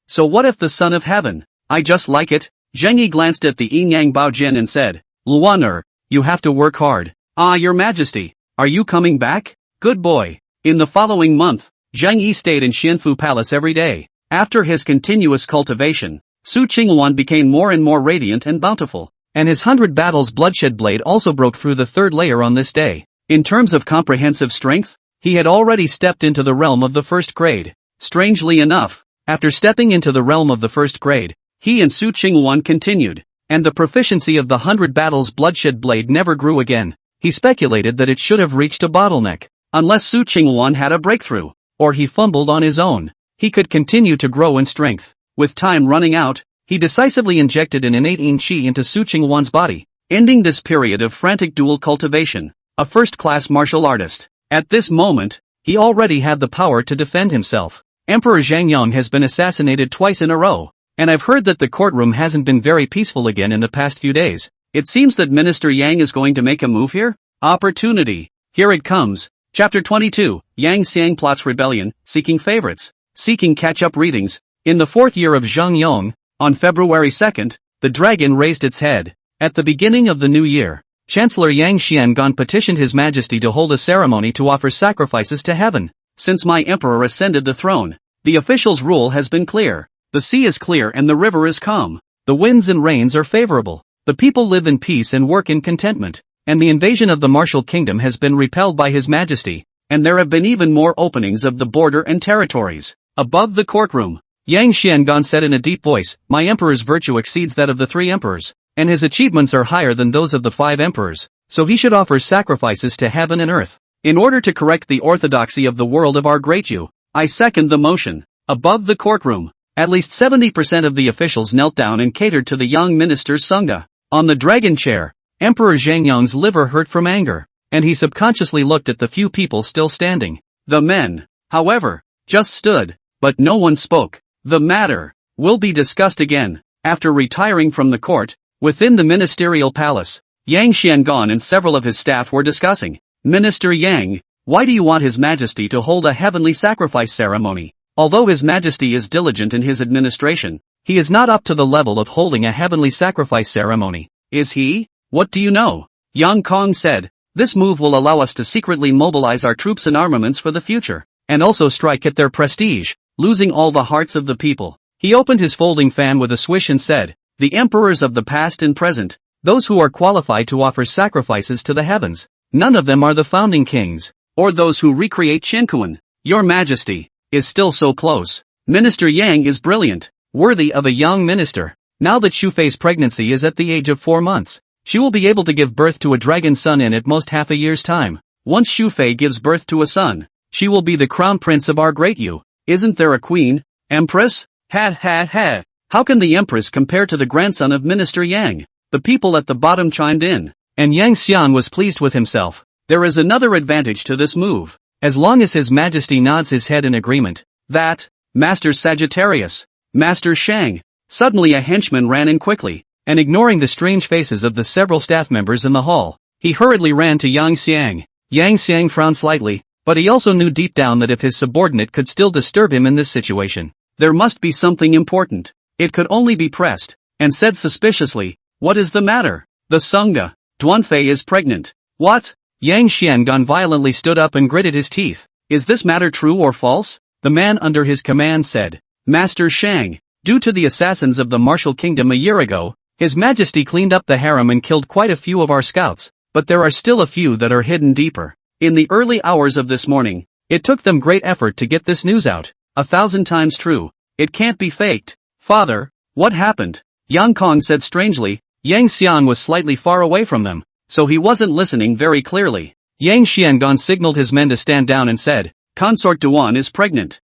So what if the Son of Heaven? I just like it. Zheng Yi glanced at the Yin-Yang Baojian and said, Luaner, you have to work hard. Your Majesty, are you coming back? Good boy. In the following month, Zheng Yi stayed in Xianfu Palace every day. After his continuous cultivation, Su Qingwan became more and more radiant and bountiful, and his 100 battles bloodshed blade also broke through the 3rd layer on this day. In terms of comprehensive strength, he had already stepped into the realm of the 1st grade. Strangely enough, after stepping into the realm of the 1st grade, he and Su Qingwan continued, and the proficiency of the 100 battles bloodshed blade never grew again. He speculated that it should have reached a bottleneck, unless Su Qingwan had a breakthrough, or he fumbled on his own. He could continue to grow in strength. With time running out, he decisively injected an innate yin qi into Su Qingwan's body, ending this period of frantic dual cultivation. A first-class martial artist. At this moment, he already had the power to defend himself. Emperor Zhangyong has been assassinated twice in a row, and I've heard that the courtroom hasn't been very peaceful again in the past few days. It seems that Minister Yang is going to make a move here? Opportunity. Here it comes. Chapter 22, Yang Xiang plots rebellion, seeking favorites, seeking catch-up readings. In the 4th year of Zhangyong, on February 2nd, the dragon raised its head. At the beginning of the new year, Chancellor Yang Xiangan petitioned His Majesty to hold a ceremony to offer sacrifices to heaven. Since my emperor ascended the throne, the official's rule has been clear. The sea is clear and the river is calm. The winds and rains are favorable. The people live in peace and work in contentment. And the invasion of the martial kingdom has been repelled by His Majesty, and there have been even more openings of the border and territories. Above the courtroom, Yang Xiangan said in a deep voice, My emperor's virtue exceeds that of the 3 emperors, and his achievements are higher than those of the 5 emperors, so he should offer sacrifices to heaven and earth. In order to correct the orthodoxy of the world of our great Yu, I second the motion. Above the courtroom, at least 70% of the officials knelt down and catered to the young minister's sangha. On the dragon chair, Emperor Zhangyong's liver hurt from anger, and he subconsciously looked at the few people still standing. The men, however, just stood, but no one spoke. The matter will be discussed again. After retiring from the court, within the ministerial palace, Yang Xiangan and several of his staff were discussing. Minister Yang, why do you want His Majesty to hold a heavenly sacrifice ceremony? Although His Majesty is diligent in his administration, he is not up to the level of holding a heavenly sacrifice ceremony, is he? What do you know? Yang Kong said, this move will allow us to secretly mobilize our troops and armaments for the future, and also strike at their prestige, losing all the hearts of the people. He opened his folding fan with a swish and said, the emperors of the past and present, those who are qualified to offer sacrifices to the heavens, none of them are the founding kings, or those who recreate Shinkuan. Your Majesty is still so close. Minister Yang is brilliant, worthy of a young minister. Now that Shufei's pregnancy is at the age of 4 months, she will be able to give birth to a dragon son in at most half a year's time. Once Shufei gives birth to a son, she will be the crown prince of our great Yu. Isn't there a queen? Empress? Ha. How can the empress compare to the grandson of Minister Yang? The people at the bottom chimed in, and Yang Xian was pleased with himself. There is another advantage to this move. As long as His Majesty nods his head in agreement, that, Master Sagittarius, Master Shang. Suddenly a henchman ran in quickly, and ignoring the strange faces of the several staff members in the hall, he hurriedly ran to Yang Xiang. Yang Xiang frowned slightly, but he also knew deep down that if his subordinate could still disturb him in this situation, there must be something important. It could only be pressed, and said suspiciously, what is the matter? The Sangha, Duanfei is pregnant. What? Yang Xiangan violently stood up and gritted his teeth. Is this matter true or false? The man under his command said, Master Shang, due to the assassins of the martial kingdom a year ago, His Majesty cleaned up the harem and killed quite a few of our scouts, but there are still a few that are hidden deeper. In the early hours of this morning, it took them great effort to get this news out. 1,000 times true. It can't be faked. Father, what happened? Yang Kong said strangely. Yang Xian was slightly far away from them, so he wasn't listening very clearly. Yang Xiangan signaled his men to stand down and said, Consort Duan is pregnant.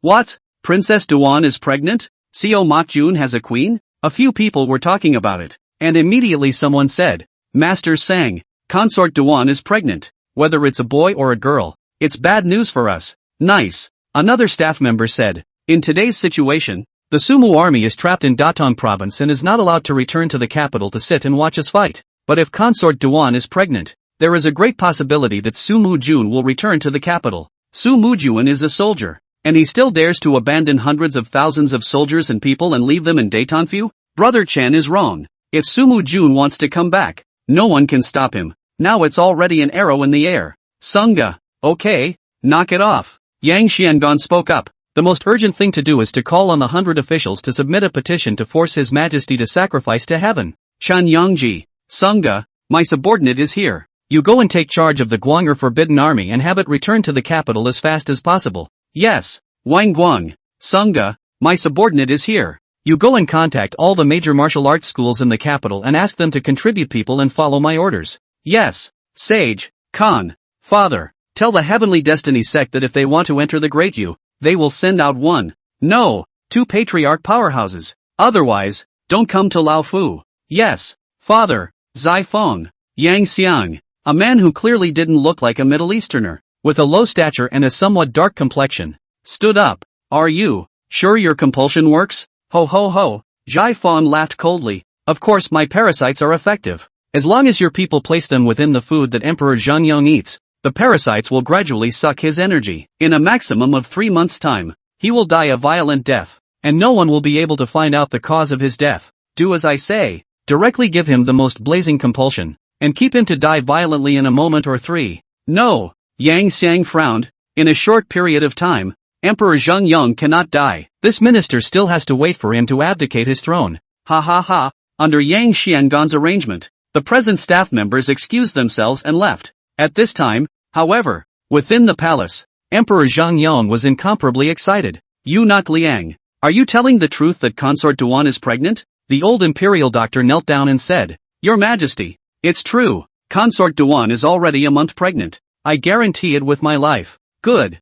What? Princess Duan is pregnant? Xiao Mokjun has a queen? A few people were talking about it, and immediately someone said, Master Sang, Consort Duan is pregnant. Whether it's a boy or a girl, it's bad news for us. Nice. Another staff member said, in today's situation, the Sumu army is trapped in Datong province and is not allowed to return to the capital to sit and watch us fight. But if Consort Duan is pregnant, there is a great possibility that Su Mujun will return to the capital. Su Mujun is a soldier, and he still dares to abandon hundreds of thousands of soldiers and people and leave them in Datonfu? Brother Chen is wrong. If Su Mujun wants to come back, no one can stop him. Now it's already an arrow in the air. Sangha, okay, knock it off. Yang Xiangan spoke up. The most urgent thing to do is to call on the 100 officials to submit a petition to force His Majesty to sacrifice to heaven. Chan Yangji, Sangha, my subordinate is here. You go and take charge of the Guanger Forbidden Army and have it return to the capital as fast as possible. Yes, Wang Guang, Sangha, my subordinate is here. You go and contact all the major martial arts schools in the capital and ask them to contribute people and follow my orders. Yes, Sage, Khan, Father, tell the Heavenly Destiny sect that if they want to enter the Great Yu, they will send out 2 patriarch powerhouses. Otherwise, don't come to Lao Fu. Yes, Father, Zai Feng, Yang Xiang, a man who clearly didn't look like a Middle Easterner, with a low stature and a somewhat dark complexion, stood up. Are you sure your compulsion works? Ho ho ho. Zai Feng laughed coldly. Of course my parasites are effective. As long as your people place them within the food that Emperor Zhanyong eats, the parasites will gradually suck his energy. In a maximum of 3 months' time, he will die a violent death, and no one will be able to find out the cause of his death. Do as I say, directly give him the most blazing compulsion, and keep him to die violently in a moment or 3. No, Yang Xiang frowned. In a short period of time, Emperor Zhanyong cannot die. This minister still has to wait for him to abdicate his throne. Ha ha ha. Under Yang Xiangan's arrangement, the present staff members excused themselves and left. At this time, however, within the palace, Emperor Zhanyong was incomparably excited. Yu Nak Liang, are you telling the truth that Consort Duan is pregnant? The old imperial doctor knelt down and said, Your Majesty, it's true. Consort Duan is already a month pregnant. I guarantee it with my life. Good.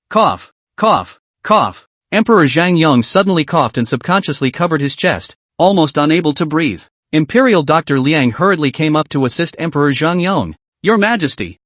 Cough, cough, cough. Emperor Zhanyong suddenly coughed and subconsciously covered his chest, almost unable to breathe. Imperial Dr. Liang hurriedly came up to assist Emperor Zhanyong. Your Majesty,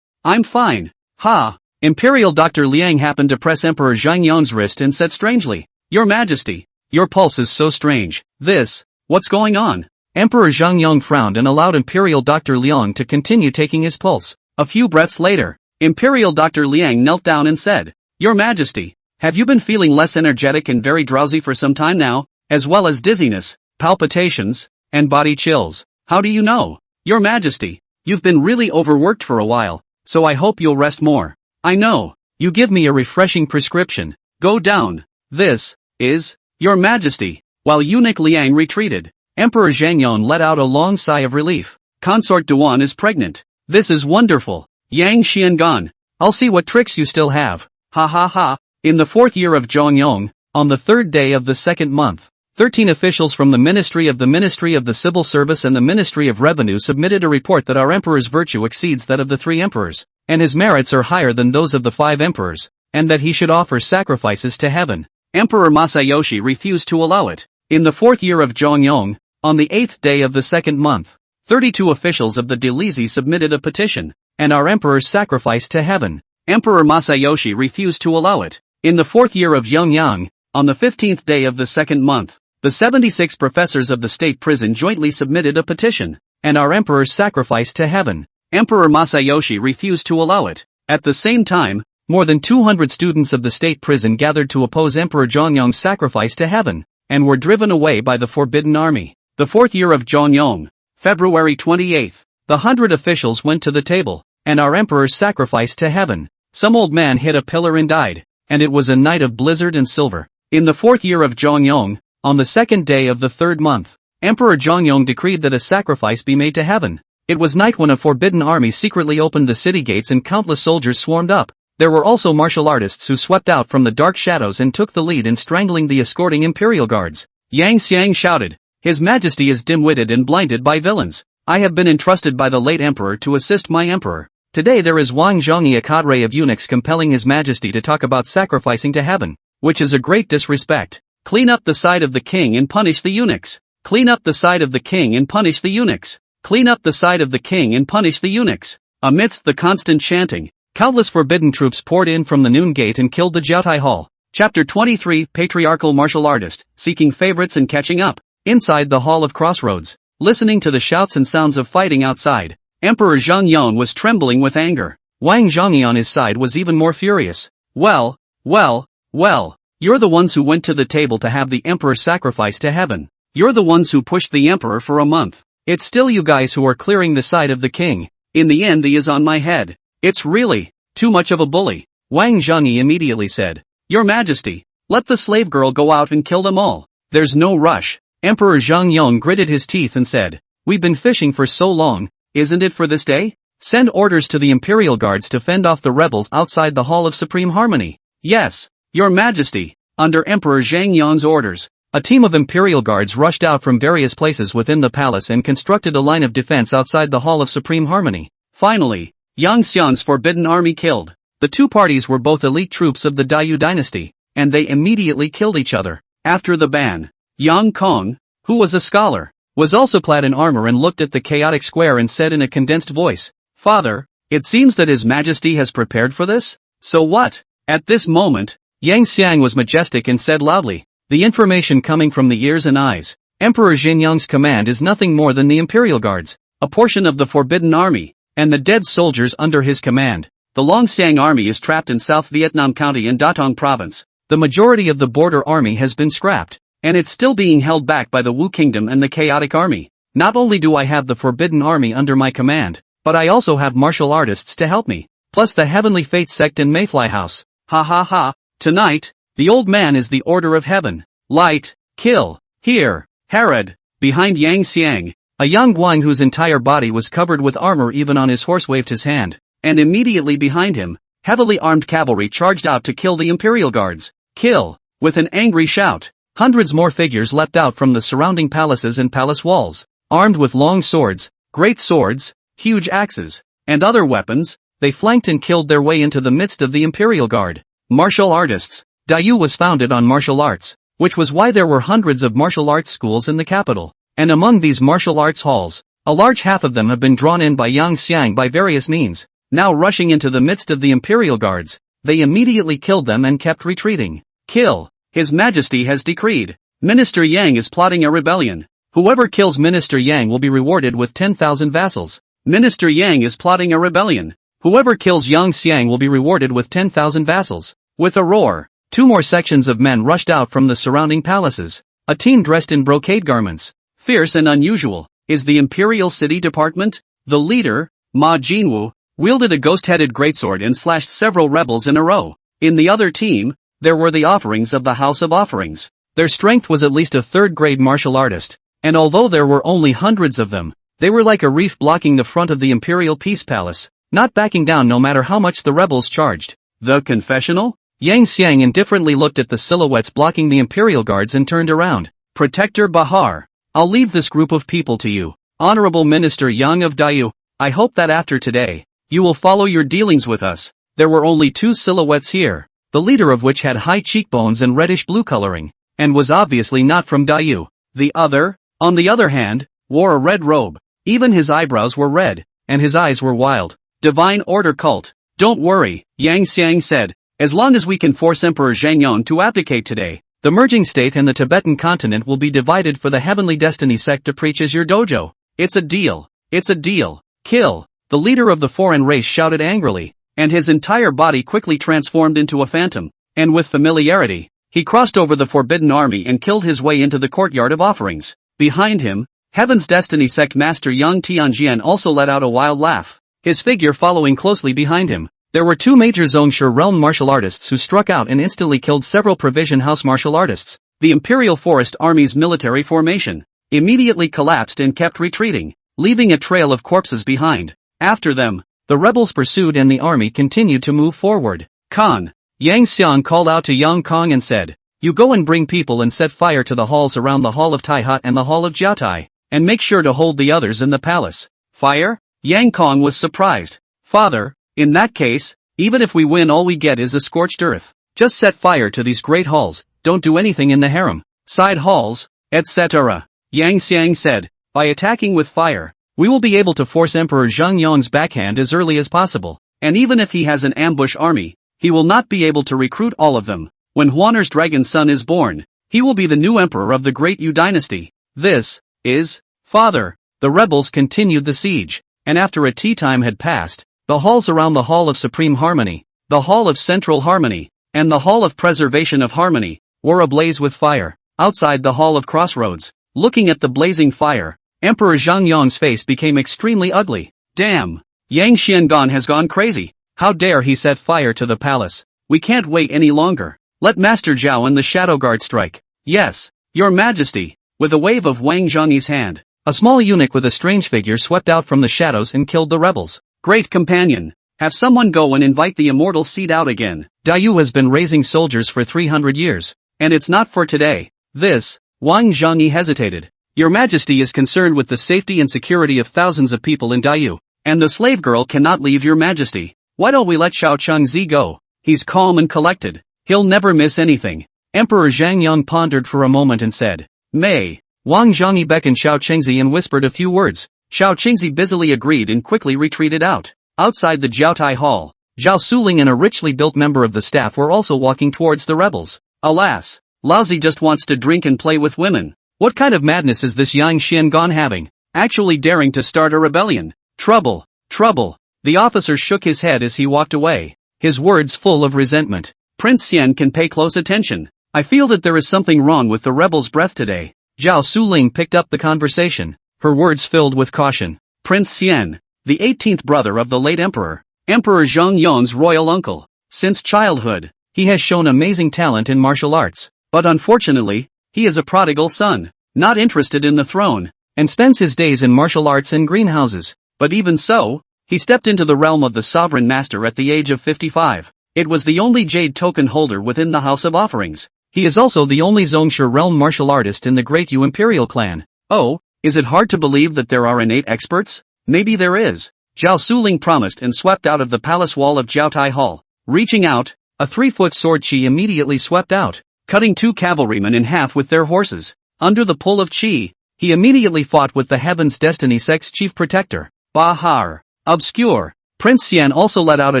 I'm fine. Ha! Imperial Dr. Liang happened to press Emperor Zhanyong's wrist and said strangely, Your Majesty, your pulse is so strange. What's going on? Emperor Zhongyong frowned and allowed Imperial Dr. Liang to continue taking his pulse. A few breaths later, Imperial Dr. Liang knelt down and said, "Your Majesty, have you been feeling less energetic and very drowsy for some time now, as well as dizziness, palpitations, and body chills? How do you know? Your Majesty, you've been really overworked for a while, so I hope you'll rest more. I know, you give me a refreshing prescription. Go down. This is, Your Majesty." While eunuch Liang retreated, Emperor Zhangyon let out a long sigh of relief. Consort Duan is pregnant. This is wonderful. Yang Xiangan, I'll see what tricks you still have. Ha ha ha. In the 4th year of Zhongyong, on the 3rd day of the 2nd month, 13 officials from the Ministry of the Civil Service and the Ministry of Revenue submitted a report that our emperor's virtue exceeds that of the 3 emperors, and his merits are higher than those of the 5 emperors, and that he should offer sacrifices to heaven. Emperor Masayoshi refused to allow it. In the 4th year of Zhongyong, on the 8th day of the 2nd month, 32 officials of the Delizi submitted a petition, and our emperor's sacrifice to heaven. Emperor Masayoshi refused to allow it. In the 4th year of Yongyang, on the 15th day of the 2nd month, the 76 professors of the state prison jointly submitted a petition, and our emperor's sacrifice to heaven. Emperor Masayoshi refused to allow it. At the same time, more than 200 students of the state prison gathered to oppose Emperor Zhongyong's sacrifice to heaven, and were driven away by the Forbidden Army. The 4th year of Zhongyong, February 28th, the 100 officials went to the table, and our emperor's sacrifice to heaven. Some old man hit a pillar and died, and it was a night of blizzard and silver. In the 4th year of Zhongyong, on the 2nd day of the 3rd month, Emperor Zhongyong decreed that a sacrifice be made to heaven. It was night when a forbidden army secretly opened the city gates and countless soldiers swarmed up. There were also martial artists who swept out from the dark shadows and took the lead in strangling the escorting imperial guards. Yang Xiang shouted, "His Majesty is dim-witted and blinded by villains. I have been entrusted by the late emperor to assist my emperor. Today there is Wang Zhongyi, a cadre of eunuchs compelling His Majesty to talk about sacrificing to heaven, which is a great disrespect. Clean up the side of the king and punish the eunuchs. Clean up the side of the king and punish the eunuchs. Clean up the side of the king and punish the eunuchs." Amidst the constant chanting, countless forbidden troops poured in from the noon gate and killed the Jiaotai Hall. Chapter 23, Patriarchal Martial Artist, Seeking Favorites and Catching Up. Inside the Hall of Crossroads, listening to the shouts and sounds of fighting outside, Emperor Zhongyong was trembling with anger. Wang Zhongyi on his side was even more furious. Well, you're the ones who went to the table to have the emperor sacrifice to heaven. You're the ones who pushed the emperor for a month. It's still you guys who are clearing the side of the king. In the end he is on my head. It's really too much of a bully. Wang Zhongyi immediately said, "Your Majesty, let the slave girl go out and kill them all. There's no rush." Emperor Zhongyong gritted his teeth and said, "We've been fishing for so long, isn't it for this day? Send orders to the Imperial Guards to fend off the rebels outside the Hall of Supreme Harmony." "Yes, Your Majesty." Under Emperor Zhangyong's orders, a team of Imperial Guards rushed out from various places within the palace and constructed a line of defense outside the Hall of Supreme Harmony. Finally, Yang Xian's forbidden army killed. The two parties were both elite troops of the Dayu dynasty, and they immediately killed each other. After the ban, Yang Kong, who was a scholar, was also clad in armor and looked at the chaotic square and said in a condensed voice, "Father, it seems that His Majesty has prepared for this? So what?" At this moment, Yang Xiang was majestic and said loudly, "The information coming from the ears and eyes. Emperor Xingyang's command is nothing more than the Imperial Guards, a portion of the Forbidden Army, and the dead soldiers under his command. The Longxiang army is trapped in South Vietnam County in Datong Province. The majority of the border army has been scrapped, and it's still being held back by the Wu Kingdom and the Chaotic Army. Not only do I have the Forbidden Army under my command, but I also have martial artists to help me, plus the Heavenly Fate sect and Mayfly House. Ha ha ha. Tonight, the old man is the order of heaven. Light, kill, here, Herod." Behind Yang Xiang, a young Guang whose entire body was covered with armor even on his horse waved his hand, and immediately behind him, heavily armed cavalry charged out to kill the Imperial Guards. Kill! With an angry shout, hundreds more figures leapt out from the surrounding palaces and palace walls, armed with long swords, great swords, huge axes, and other weapons. They flanked and killed their way into the midst of the Imperial Guard. Martial artists. Dayu was founded on martial arts, which was why there were hundreds of martial arts schools in the capital. And among these martial arts halls, a large half of them have been drawn in by Yang Xiang by various means. Now rushing into the midst of the Imperial Guards, they immediately killed them and kept retreating. Kill! His Majesty has decreed. Minister Yang is plotting a rebellion. Whoever kills Minister Yang will be rewarded with 10,000 vassals. Minister Yang is plotting a rebellion. Whoever kills Yang Xiang will be rewarded with 10,000 vassals. With a roar, 2 more sections of men rushed out from the surrounding palaces. A team dressed in brocade garments. Fierce and unusual. Is the Imperial City Department? The leader, Ma Jinwu, wielded a ghost-headed greatsword and slashed several rebels in a row. In the other team, there were the offerings of the House of Offerings. Their strength was at least a third-grade martial artist, and although there were only hundreds of them, they were like a reef blocking the front of the Imperial Peace Palace, not backing down no matter how much the rebels charged. The confessional? Yang Xiang indifferently looked at the silhouettes blocking the Imperial Guards and turned around. Protector Bahar, I'll leave this group of people to you. Honorable Minister Yang of Dayu, I hope that after today, you will follow your dealings with us. There were only 2 silhouettes here, the leader of which had high cheekbones and reddish-blue coloring, and was obviously not from Dayu. The other, on the other hand, wore a red robe. Even his eyebrows were red, and his eyes were wild. Divine Order Cult. Don't worry, Yang Xiang said, as long as we can force Emperor Zhangyon to abdicate today, the merging state and the Tibetan continent will be divided for the Heavenly Destiny sect to preach as your dojo. It's a deal. It's a deal. Kill. The leader of the foreign race shouted angrily, and his entire body quickly transformed into a phantom, and with familiarity, he crossed over the Forbidden Army and killed his way into the courtyard of offerings. Behind him, Heaven's Destiny sect master Yang Tianjian also let out a wild laugh, his figure following closely behind him. There were 2 major Zhongshe realm martial artists who struck out and instantly killed several Provision House martial artists. The Imperial Forest Army's military formation immediately collapsed and kept retreating, leaving a trail of corpses behind. After them, the rebels pursued and the army continued to move forward. Khan, Yang Xiang called out to Yang Kong and said, you go and bring people and set fire to the halls around the Hall of Taihat and the Hall of Jiaotai, and make sure to hold the others in the palace. Fire? Yang Kong was surprised. Father, in that case, even if we win all we get is a scorched earth. Just set fire to these great halls, don't do anything in the harem, side halls, etc. Yang Xiang said, by attacking with fire, we will be able to force Emperor Zhangyong's backhand as early as possible, and even if he has an ambush army, he will not be able to recruit all of them. When Huaner's dragon son is born, he will be the new emperor of the Great Yu dynasty. This is, Father. The rebels continued the siege, and after a tea time had passed, the halls around the Hall of Supreme Harmony, the Hall of Central Harmony, and the Hall of Preservation of Harmony, were ablaze with fire. Outside the Hall of Crossroads, looking at the blazing fire, Emperor Zhangyong's face became extremely ugly. Damn! Yang Xiangan has gone crazy. How dare he set fire to the palace? We can't wait any longer. Let Master Zhao and the Shadow Guard strike. Yes, Your Majesty. With a wave of Wang Zhongyi's hand, a small eunuch with a strange figure swept out from the shadows and killed the rebels. Great companion, have someone go and invite the immortal seed out again. Dayu has been raising soldiers for 300 years, and it's not for today. This, Wang Zhongyi hesitated. Your Majesty is concerned with the safety and security of thousands of people in Dayu, and the slave girl cannot leave Your Majesty. Why don't we let Xiao Changzi go? He's calm and collected. He'll never miss anything. Emperor Zhangyong pondered for a moment and said, May. Wang Zhongyi beckoned Xiao Qingzi and whispered a few words. Xiao Qingzi busily agreed and quickly retreated out. Outside the Jiaotai Hall, Zhao Suling and a richly built member of the staff were also walking towards the rebels. Alas, Laozi just wants to drink and play with women. What kind of madness is this Yang Xiangan having? Actually daring to start a rebellion. Trouble, trouble. The officer shook his head as he walked away, his words full of resentment. Prince Xian can pay close attention. I feel that there is something wrong with the rebels' breath today. Zhao Suling picked up the conversation, her words filled with caution. Prince Xian, the 18th brother of the late emperor, Emperor Zhangyong's royal uncle. Since childhood, he has shown amazing talent in martial arts, but unfortunately, he is a prodigal son, not interested in the throne, and spends his days in martial arts and greenhouses. But even so, he stepped into the realm of the sovereign master at the age of 55. It was the only jade token holder within the House of Offerings. He is also the only Zhongshe realm martial artist in the Great Yu Imperial clan. Oh, is it hard to believe that there are innate experts? Maybe there is. Zhao Suling promised and swept out of the palace wall of Jiaotai Hall. Reaching out, a 3-foot sword Qi immediately swept out, cutting 2 cavalrymen in half with their horses. Under the pull of Qi, he immediately fought with the Heaven's Destiny sect's chief protector, Bahar. Obscure. Prince Xian also let out a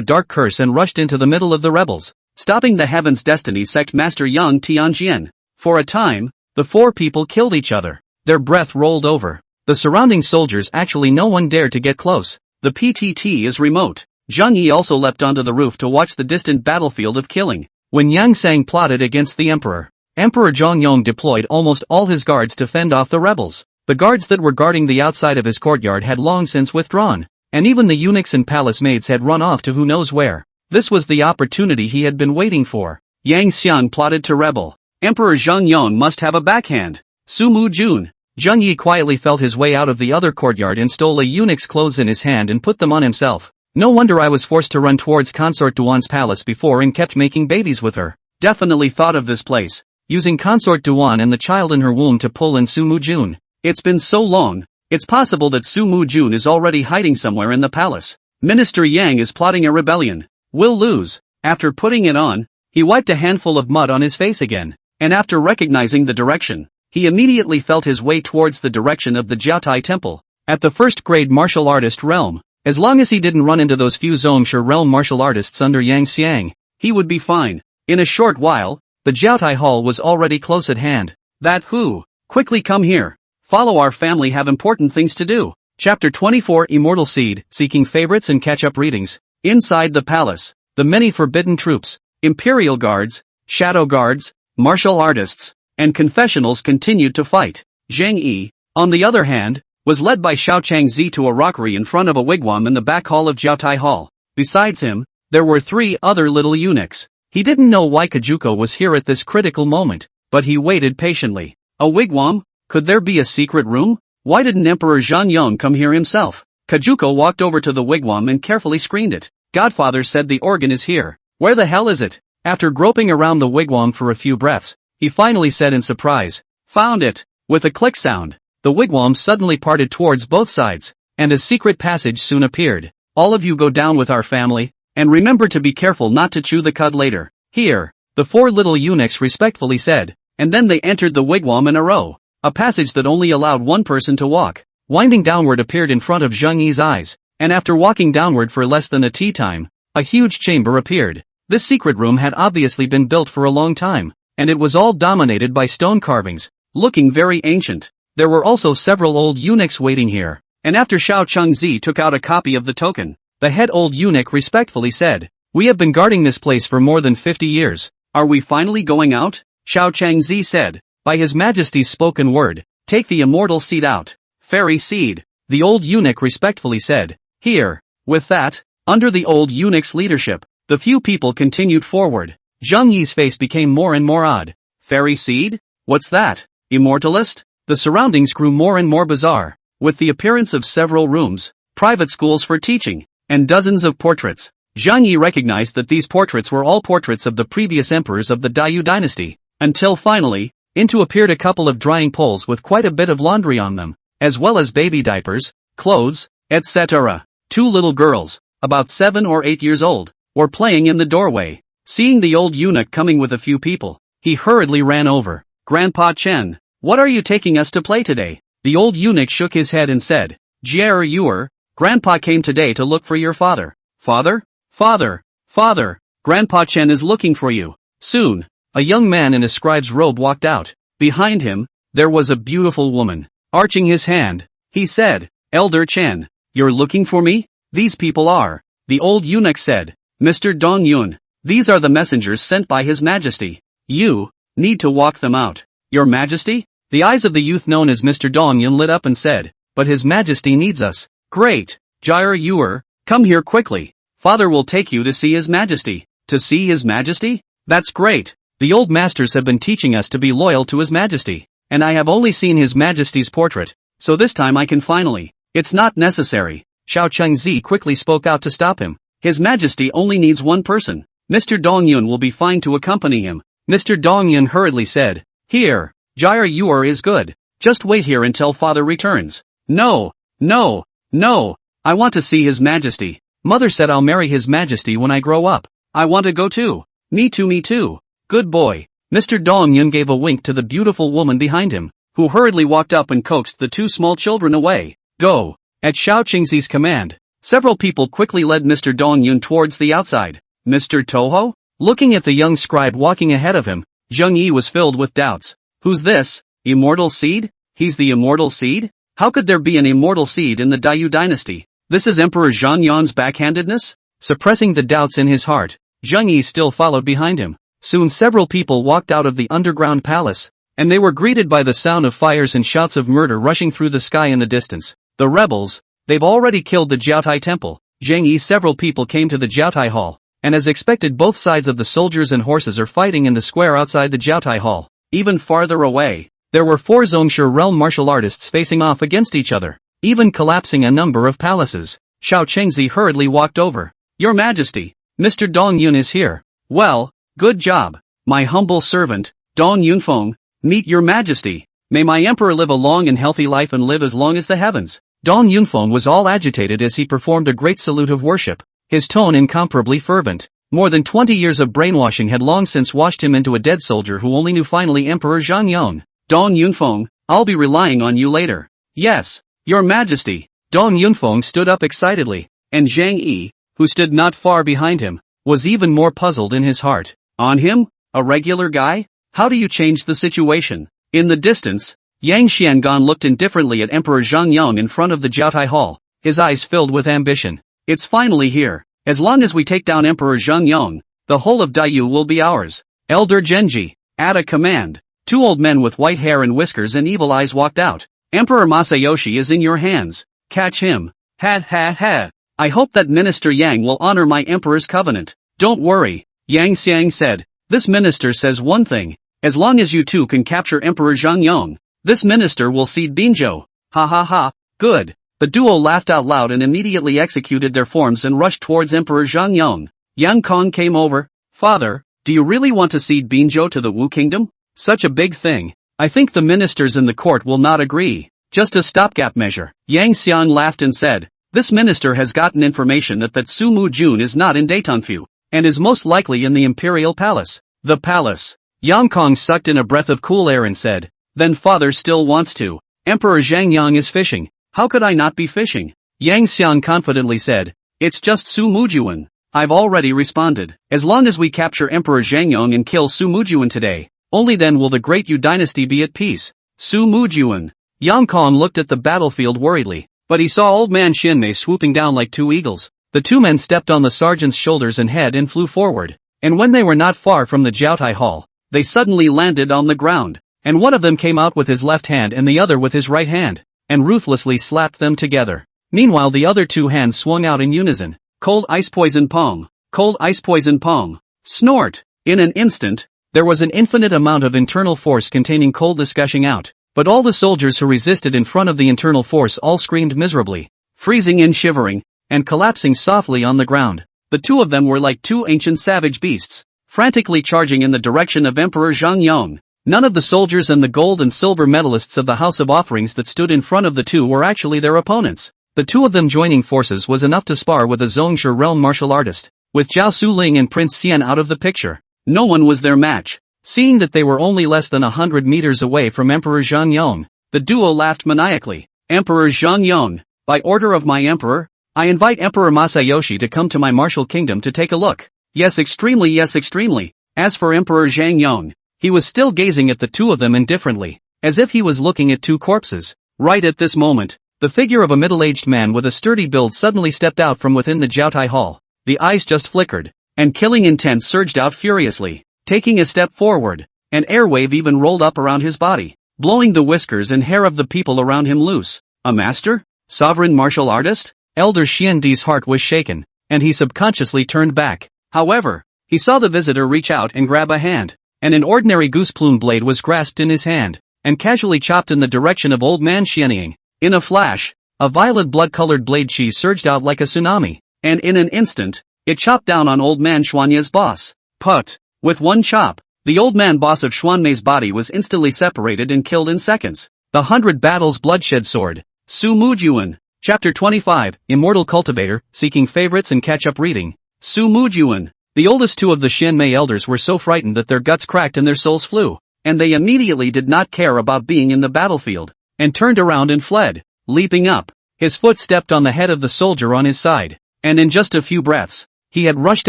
dark curse and rushed into the middle of the rebels, stopping the Heaven's Destiny sect master Yang Tianjian. For a time, the 4 people killed each other. Their breath rolled over. The surrounding soldiers actually no one dared to get close. The PTT is remote. Zhang Yi also leapt onto the roof to watch the distant battlefield of killing. When Yang Sang plotted against the emperor, Emperor Zhongyong deployed almost all his guards to fend off the rebels. The guards that were guarding the outside of his courtyard had long since withdrawn, and even the eunuchs and palace maids had run off to who knows where. This was the opportunity he had been waiting for. Yang Xiang plotted to rebel. Emperor Zhongyong must have a backhand. Su Mu Jun. Zhang Yi quietly felt his way out of the other courtyard and stole a eunuch's clothes in his hand and put them on himself. No wonder I was forced to run towards Consort Duan's palace before and kept making babies with her. Definitely thought of this place, using Consort Duan and the child in her womb to pull in Su Mu Jun. It's been so long, it's possible that Su Mu Jun is already hiding somewhere in the palace. Minister Yang is plotting a rebellion. Will lose. After putting it on, he wiped a handful of mud on his face again, and after recognizing the direction, he immediately felt his way towards the direction of the Jiaotai temple. At the first grade martial artist realm, as long as he didn't run into those few Zhongshe realm martial artists under Yang Xiang, he would be fine. In a short while, the Jiaotai hall was already close at hand. That who? Quickly come here. Follow our family, have important things to do. Chapter 24 Immortal Seed, Seeking Favorites and Catch-Up Readings. Inside the palace, the many forbidden troops, imperial guards, shadow guards, martial artists, and confessionals continued to fight. Zhang Yi, on the other hand, was led by Xiao Changzi to a rockery in front of a wigwam in the back hall of Jiaotai Hall. Besides him, there were 3 other little eunuchs. He didn't know why Kajuko was here at this critical moment, but he waited patiently. A wigwam? Could there be a secret room? Why didn't Emperor Zhanyong come here himself? Kajuko walked over to the wigwam and carefully screened it. Godfather said the organ is here. Where the hell is it? After groping around the wigwam for a few breaths, he finally said in surprise, "Found it." With a click sound, the wigwam suddenly parted towards both sides, and a secret passage soon appeared. All of you go down with our family, and remember to be careful not to chew the cud later. Here, the 4 little eunuchs respectfully said, and then they entered the wigwam in a row. A passage that only allowed one person to walk, winding downward, appeared in front of Zhang Yi's eyes, and after walking downward for less than a tea time, a huge chamber appeared. This secret room had obviously been built for a long time, and it was all dominated by stone carvings, looking very ancient. There were also several old eunuchs waiting here, and after Xiao Chengzi took out a copy of the token, the head old eunuch respectfully said, "We have been guarding this place for more than 50 years. Are we finally going out?" Xiao Chengzi said, "By His Majesty's spoken word, take the immortal seed out." Fairy seed, the old eunuch respectfully said. "Here." With that, under the old eunuch's leadership, the few people continued forward. Zhang Yi's face became more and more odd. Fairy seed? What's that? Immortalist? The surroundings grew more and more bizarre, with the appearance of several rooms, private schools for teaching, and dozens of portraits. Zhang Yi recognized that these portraits were all portraits of the previous emperors of the Dayu dynasty, until finally, into appeared a couple of drying poles with quite a bit of laundry on them, as well as baby diapers, clothes, etc. 2 little girls, about 7 or 8 years old, were playing in the doorway. Seeing the old eunuch coming with a few people, he hurriedly ran over. "Grandpa Chen, what are you taking us to play today?" The old eunuch shook his head and said, "Jier Yuer, Grandpa came today to look for your father." "Father? Father, father, Grandpa Chen is looking for you." Soon, a young man in a scribe's robe walked out. Behind him, there was a beautiful woman. Arching his hand, he said, "Elder Chen, you're looking for me?" "These people are," the old eunuch said, "Mr. Dong Yun. These are the messengers sent by His Majesty. You need to walk them out." "Your Majesty?" The eyes of the youth known as Mr. Dong Yun lit up and said, "But His Majesty needs us." "Great, Jier Yuer, come here quickly. Father will take you to see His Majesty." "To see His Majesty? That's great. The old masters have been teaching us to be loyal to His Majesty, and I have only seen His Majesty's portrait, so this time I can finally." "It's not necessary." Xiao Chengzi quickly spoke out to stop him. "His Majesty only needs one person. Mr. Dong Yun will be fine to accompany him." Mr. Dong Yun hurriedly said, "Here, Jier Yuer is good. Just wait here until Father returns." "No, no, no, I want to see His Majesty. Mother said I'll marry His Majesty when I grow up. I want to go too." Me too. "Good boy." Mr. Dong Yun gave a wink to the beautiful woman behind him, who hurriedly walked up and coaxed the 2 small children away. "Go." At Xiao Qingzi's command, several people quickly led Mr. Dong Yun towards the outside. "Mr. Toho?" Looking at the young scribe walking ahead of him, Zhang Yi was filled with doubts. "Who's this? Immortal seed?" He's the immortal seed? How could there be an immortal seed in the Dayu dynasty? This is Emperor Zhang Yang's backhandedness? Suppressing the doubts in his heart, Zheng Yi still followed behind him. Soon several people walked out of the underground palace, and they were greeted by the sound of fires and shouts of murder rushing through the sky in the distance. The rebels, they've already killed the Jiaotai temple. Zheng Yi. Several people came to the Jiaotai hall, and as expected both sides of the soldiers and horses are fighting in the square outside the Jiaotai hall. Even farther away, there were 4 Zhongshe realm martial artists facing off against each other, even collapsing a number of palaces. Xiao Chengzi hurriedly walked over. Your Majesty, Mr. Dong Yun is here. Well, good job. My humble servant, Dong Yunfeng. Meet your Majesty. May my emperor live a long and healthy life and live as long as the heavens. Dong Yunfeng was all agitated as he performed a great salute of worship, his tone incomparably fervent. More than 20 years of brainwashing had long since washed him into a dead soldier who only knew finally Emperor Zhang Yong. Dong Yunfeng, I'll be relying on you later. Yes, your Majesty. Dong Yunfeng stood up excitedly, and Zhang Yi, who stood not far behind him, was even more puzzled in his heart. On him? A regular guy? How do you change the situation? In the distance, Yang Xiangan looked indifferently at Emperor Zhang Yong in front of the Jiaotai hall, his eyes filled with ambition. It's finally here. As long as we take down Emperor Zhang Yong, the whole of Dayu will be ours. Elder Genji, at a command, 2 old men with white hair and whiskers and evil eyes walked out. Emperor Masayoshi is in your hands. Catch him. Ha ha ha. I hope that Minister Yang will honor my emperor's covenant. Don't worry, Yang Xiang said. This minister says one thing. As long as you two can capture Emperor Zhang Yong, this minister will cede Binzhou. Ha ha ha. Good. The duo laughed out loud and immediately executed their forms and rushed towards Emperor Zhang Yong. Yang Kong came over. Father, do you really want to cede Binzhou to the Wu Kingdom? Such a big thing. I think the ministers in the court will not agree. Just a stopgap measure. Yang Xiang laughed and said, this minister has gotten information that Su Mu Jun is not in Daytonfu, and is most likely in the imperial palace. The palace. Yang Kong sucked in a breath of cool air and said, then father still wants to. Emperor Zhang Yang is fishing. How could I not be fishing? Yang Xiang confidently said, it's just Su Mujuan. I've already responded. As long as we capture Emperor Zhang Yong and kill Su Mujuan today, only then will the great Yu dynasty be at peace. Su Mujuan. Yang Kong looked at the battlefield worriedly, but he saw old man Xianmei swooping down like 2 eagles. The 2 men stepped on the sergeant's shoulders and head and flew forward, and when they were not far from the Jiaotai hall, they suddenly landed on the ground, and one of them came out with his left hand and the other with his right hand, and ruthlessly slapped them together. Meanwhile the other 2 hands swung out in unison. Cold ice poison pong. Cold ice poison pong. Snort. In an instant, there was an infinite amount of internal force containing coldness gushing out, but all the soldiers who resisted in front of the internal force all screamed miserably, freezing and shivering, and collapsing softly on the ground. The 2 of them were like 2 ancient savage beasts, frantically charging in the direction of Emperor Zhang Yong. None of the soldiers and the gold and silver medalists of the House of Offerings that stood in front of the 2 were actually their opponents. The 2 of them joining forces was enough to spar with a Zhongshe realm martial artist, with Zhao Suling and Prince Xian out of the picture. No one was their match. Seeing that they were only less than 100 meters away from Emperor Zhang Yong, the duo laughed maniacally. Emperor Zhang Yong, by order of my emperor, I invite Emperor Masayoshi to come to my martial kingdom to take a look. Yes, extremely, yes, extremely. As for Emperor Zhang Yong, he was still gazing at the 2 of them indifferently, as if he was looking at 2 corpses. Right at this moment, the figure of a middle-aged man with a sturdy build suddenly stepped out from within the Jiaotai hall. The eyes just flickered, and killing intent surged out furiously. Taking a step forward, an airwave even rolled up around his body, blowing the whiskers and hair of the people around him loose. A master? Sovereign martial artist? Elder Xiandi's heart was shaken, and he subconsciously turned back. However, he saw the visitor reach out and grab a hand, and an ordinary goose plume blade was grasped in his hand, and casually chopped in the direction of old man Xianying. In a flash, a violet blood-colored blade chi surged out like a tsunami, and in an instant, it chopped down on old man Xuanye's boss. Put. With one chop, the old man boss of Xuanmei's body was instantly separated and killed in seconds. The 100 Battles Bloodshed Sword. Su Mujuan. Chapter 25, Immortal Cultivator, Seeking Favorites and Catch-Up Reading. Su Mujuan. The oldest 2 of the Xianmei elders were so frightened that their guts cracked and their souls flew, and they immediately did not care about being in the battlefield, and turned around and fled. Leaping up, his foot stepped on the head of the soldier on his side, and in just a few breaths, he had rushed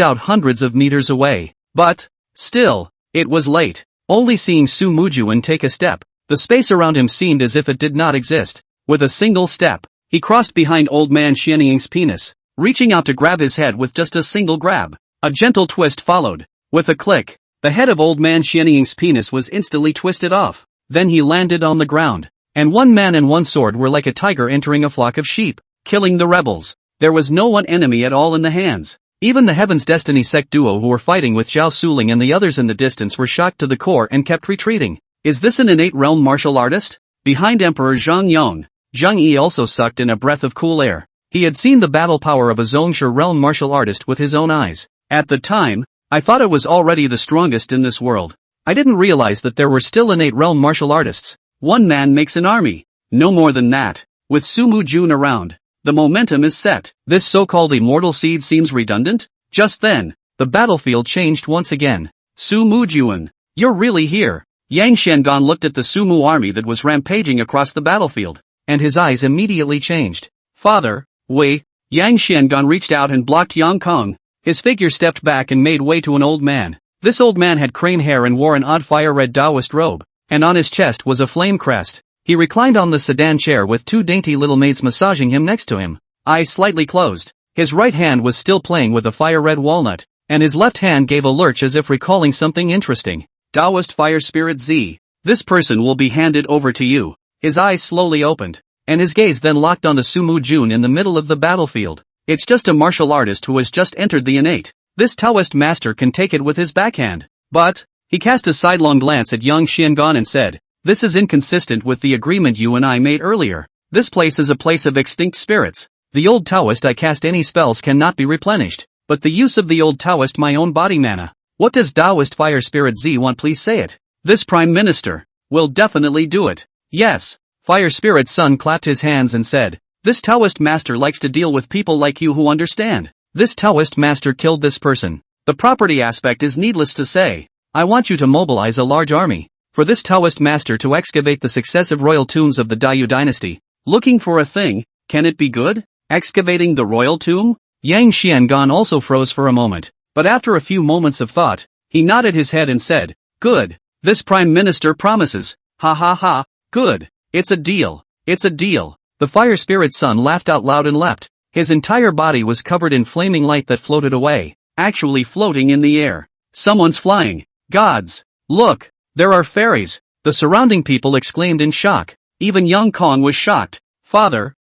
out hundreds of meters away. But, still, it was late. Only seeing Su Mujuan take a step, The space around him seemed as if it did not exist. With a single step, he crossed behind old man Xianying's penis, reaching out to grab his head with just a single grab. A gentle twist followed. With a click, the head of old man Xianying's penis was instantly twisted off. Then he landed on the ground. And one man and one sword were like a tiger entering a flock of sheep, killing the rebels. There was no one enemy at all in the hands. Even the Heaven's Destiny sect duo who were fighting with Zhao Suling and the others in the distance were shocked to the core and kept retreating. Is this an innate realm martial artist? Behind Emperor Zhang Yong, Zhang Yi also sucked in a breath of cool air. He had seen the battle power of a Zhongshe realm martial artist with his own eyes. At the time, I thought it was already the strongest in this world. I didn't realize that there were still innate realm martial artists. One man makes an army. No more than that. With Su Mujun around, the momentum is set. This so-called immortal seed seems redundant? Just then, the battlefield changed once again. Su Mujun, you're really here. Yang Xiangan looked at the Sumu army that was rampaging across the battlefield, and his eyes immediately changed. Father, Wei. Yang Xiangan reached out and blocked Yang Kong. His figure stepped back and made way to an old man. This old man had crane hair and wore an odd fire-red Taoist robe, and on his chest was a flame crest. He reclined on the sedan chair with two dainty little maids massaging him next to him, eyes slightly closed. His right hand was still playing with a fire-red walnut, and his left hand gave a lurch as if recalling something interesting. Taoist Fire Spirit Z. This person will be handed over to you. His eyes slowly opened, and his gaze then locked onto Su Mujun in the middle of the battlefield. It's just a martial artist who has just entered the innate. This Taoist master can take it with his backhand. But, he cast a sidelong glance at young Xiangan and said, this is inconsistent with the agreement you and I made earlier. This place is a place of extinct spirits. The old Taoist I cast any spells cannot be replenished, but the use of the old Taoist my own body mana. What does Taoist Fire Spirit Z want? Please say it. This Prime Minister will definitely do it. Yes. Fire Spirit Sun clapped his hands and said, this Taoist master likes to deal with people like you who understand. This Taoist master killed this person. The property aspect is needless to say. I want you to mobilize a large army for this Taoist master to excavate the successive royal tombs of the Dayu dynasty. Looking for a thing, can it be good? Excavating the royal tomb? Yang Xiangan also froze for a moment, but after a few moments of thought, he nodded his head and said, good. This Prime Minister promises. Ha ha ha, good. It's a deal. It's a deal. The Fire Spirit Sun laughed out loud and leapt. His entire body was covered in flaming light that floated away, actually floating in the air. Someone's flying. Gods! Look! There are fairies! The surrounding people exclaimed in shock. Even young Kong was shocked. Father,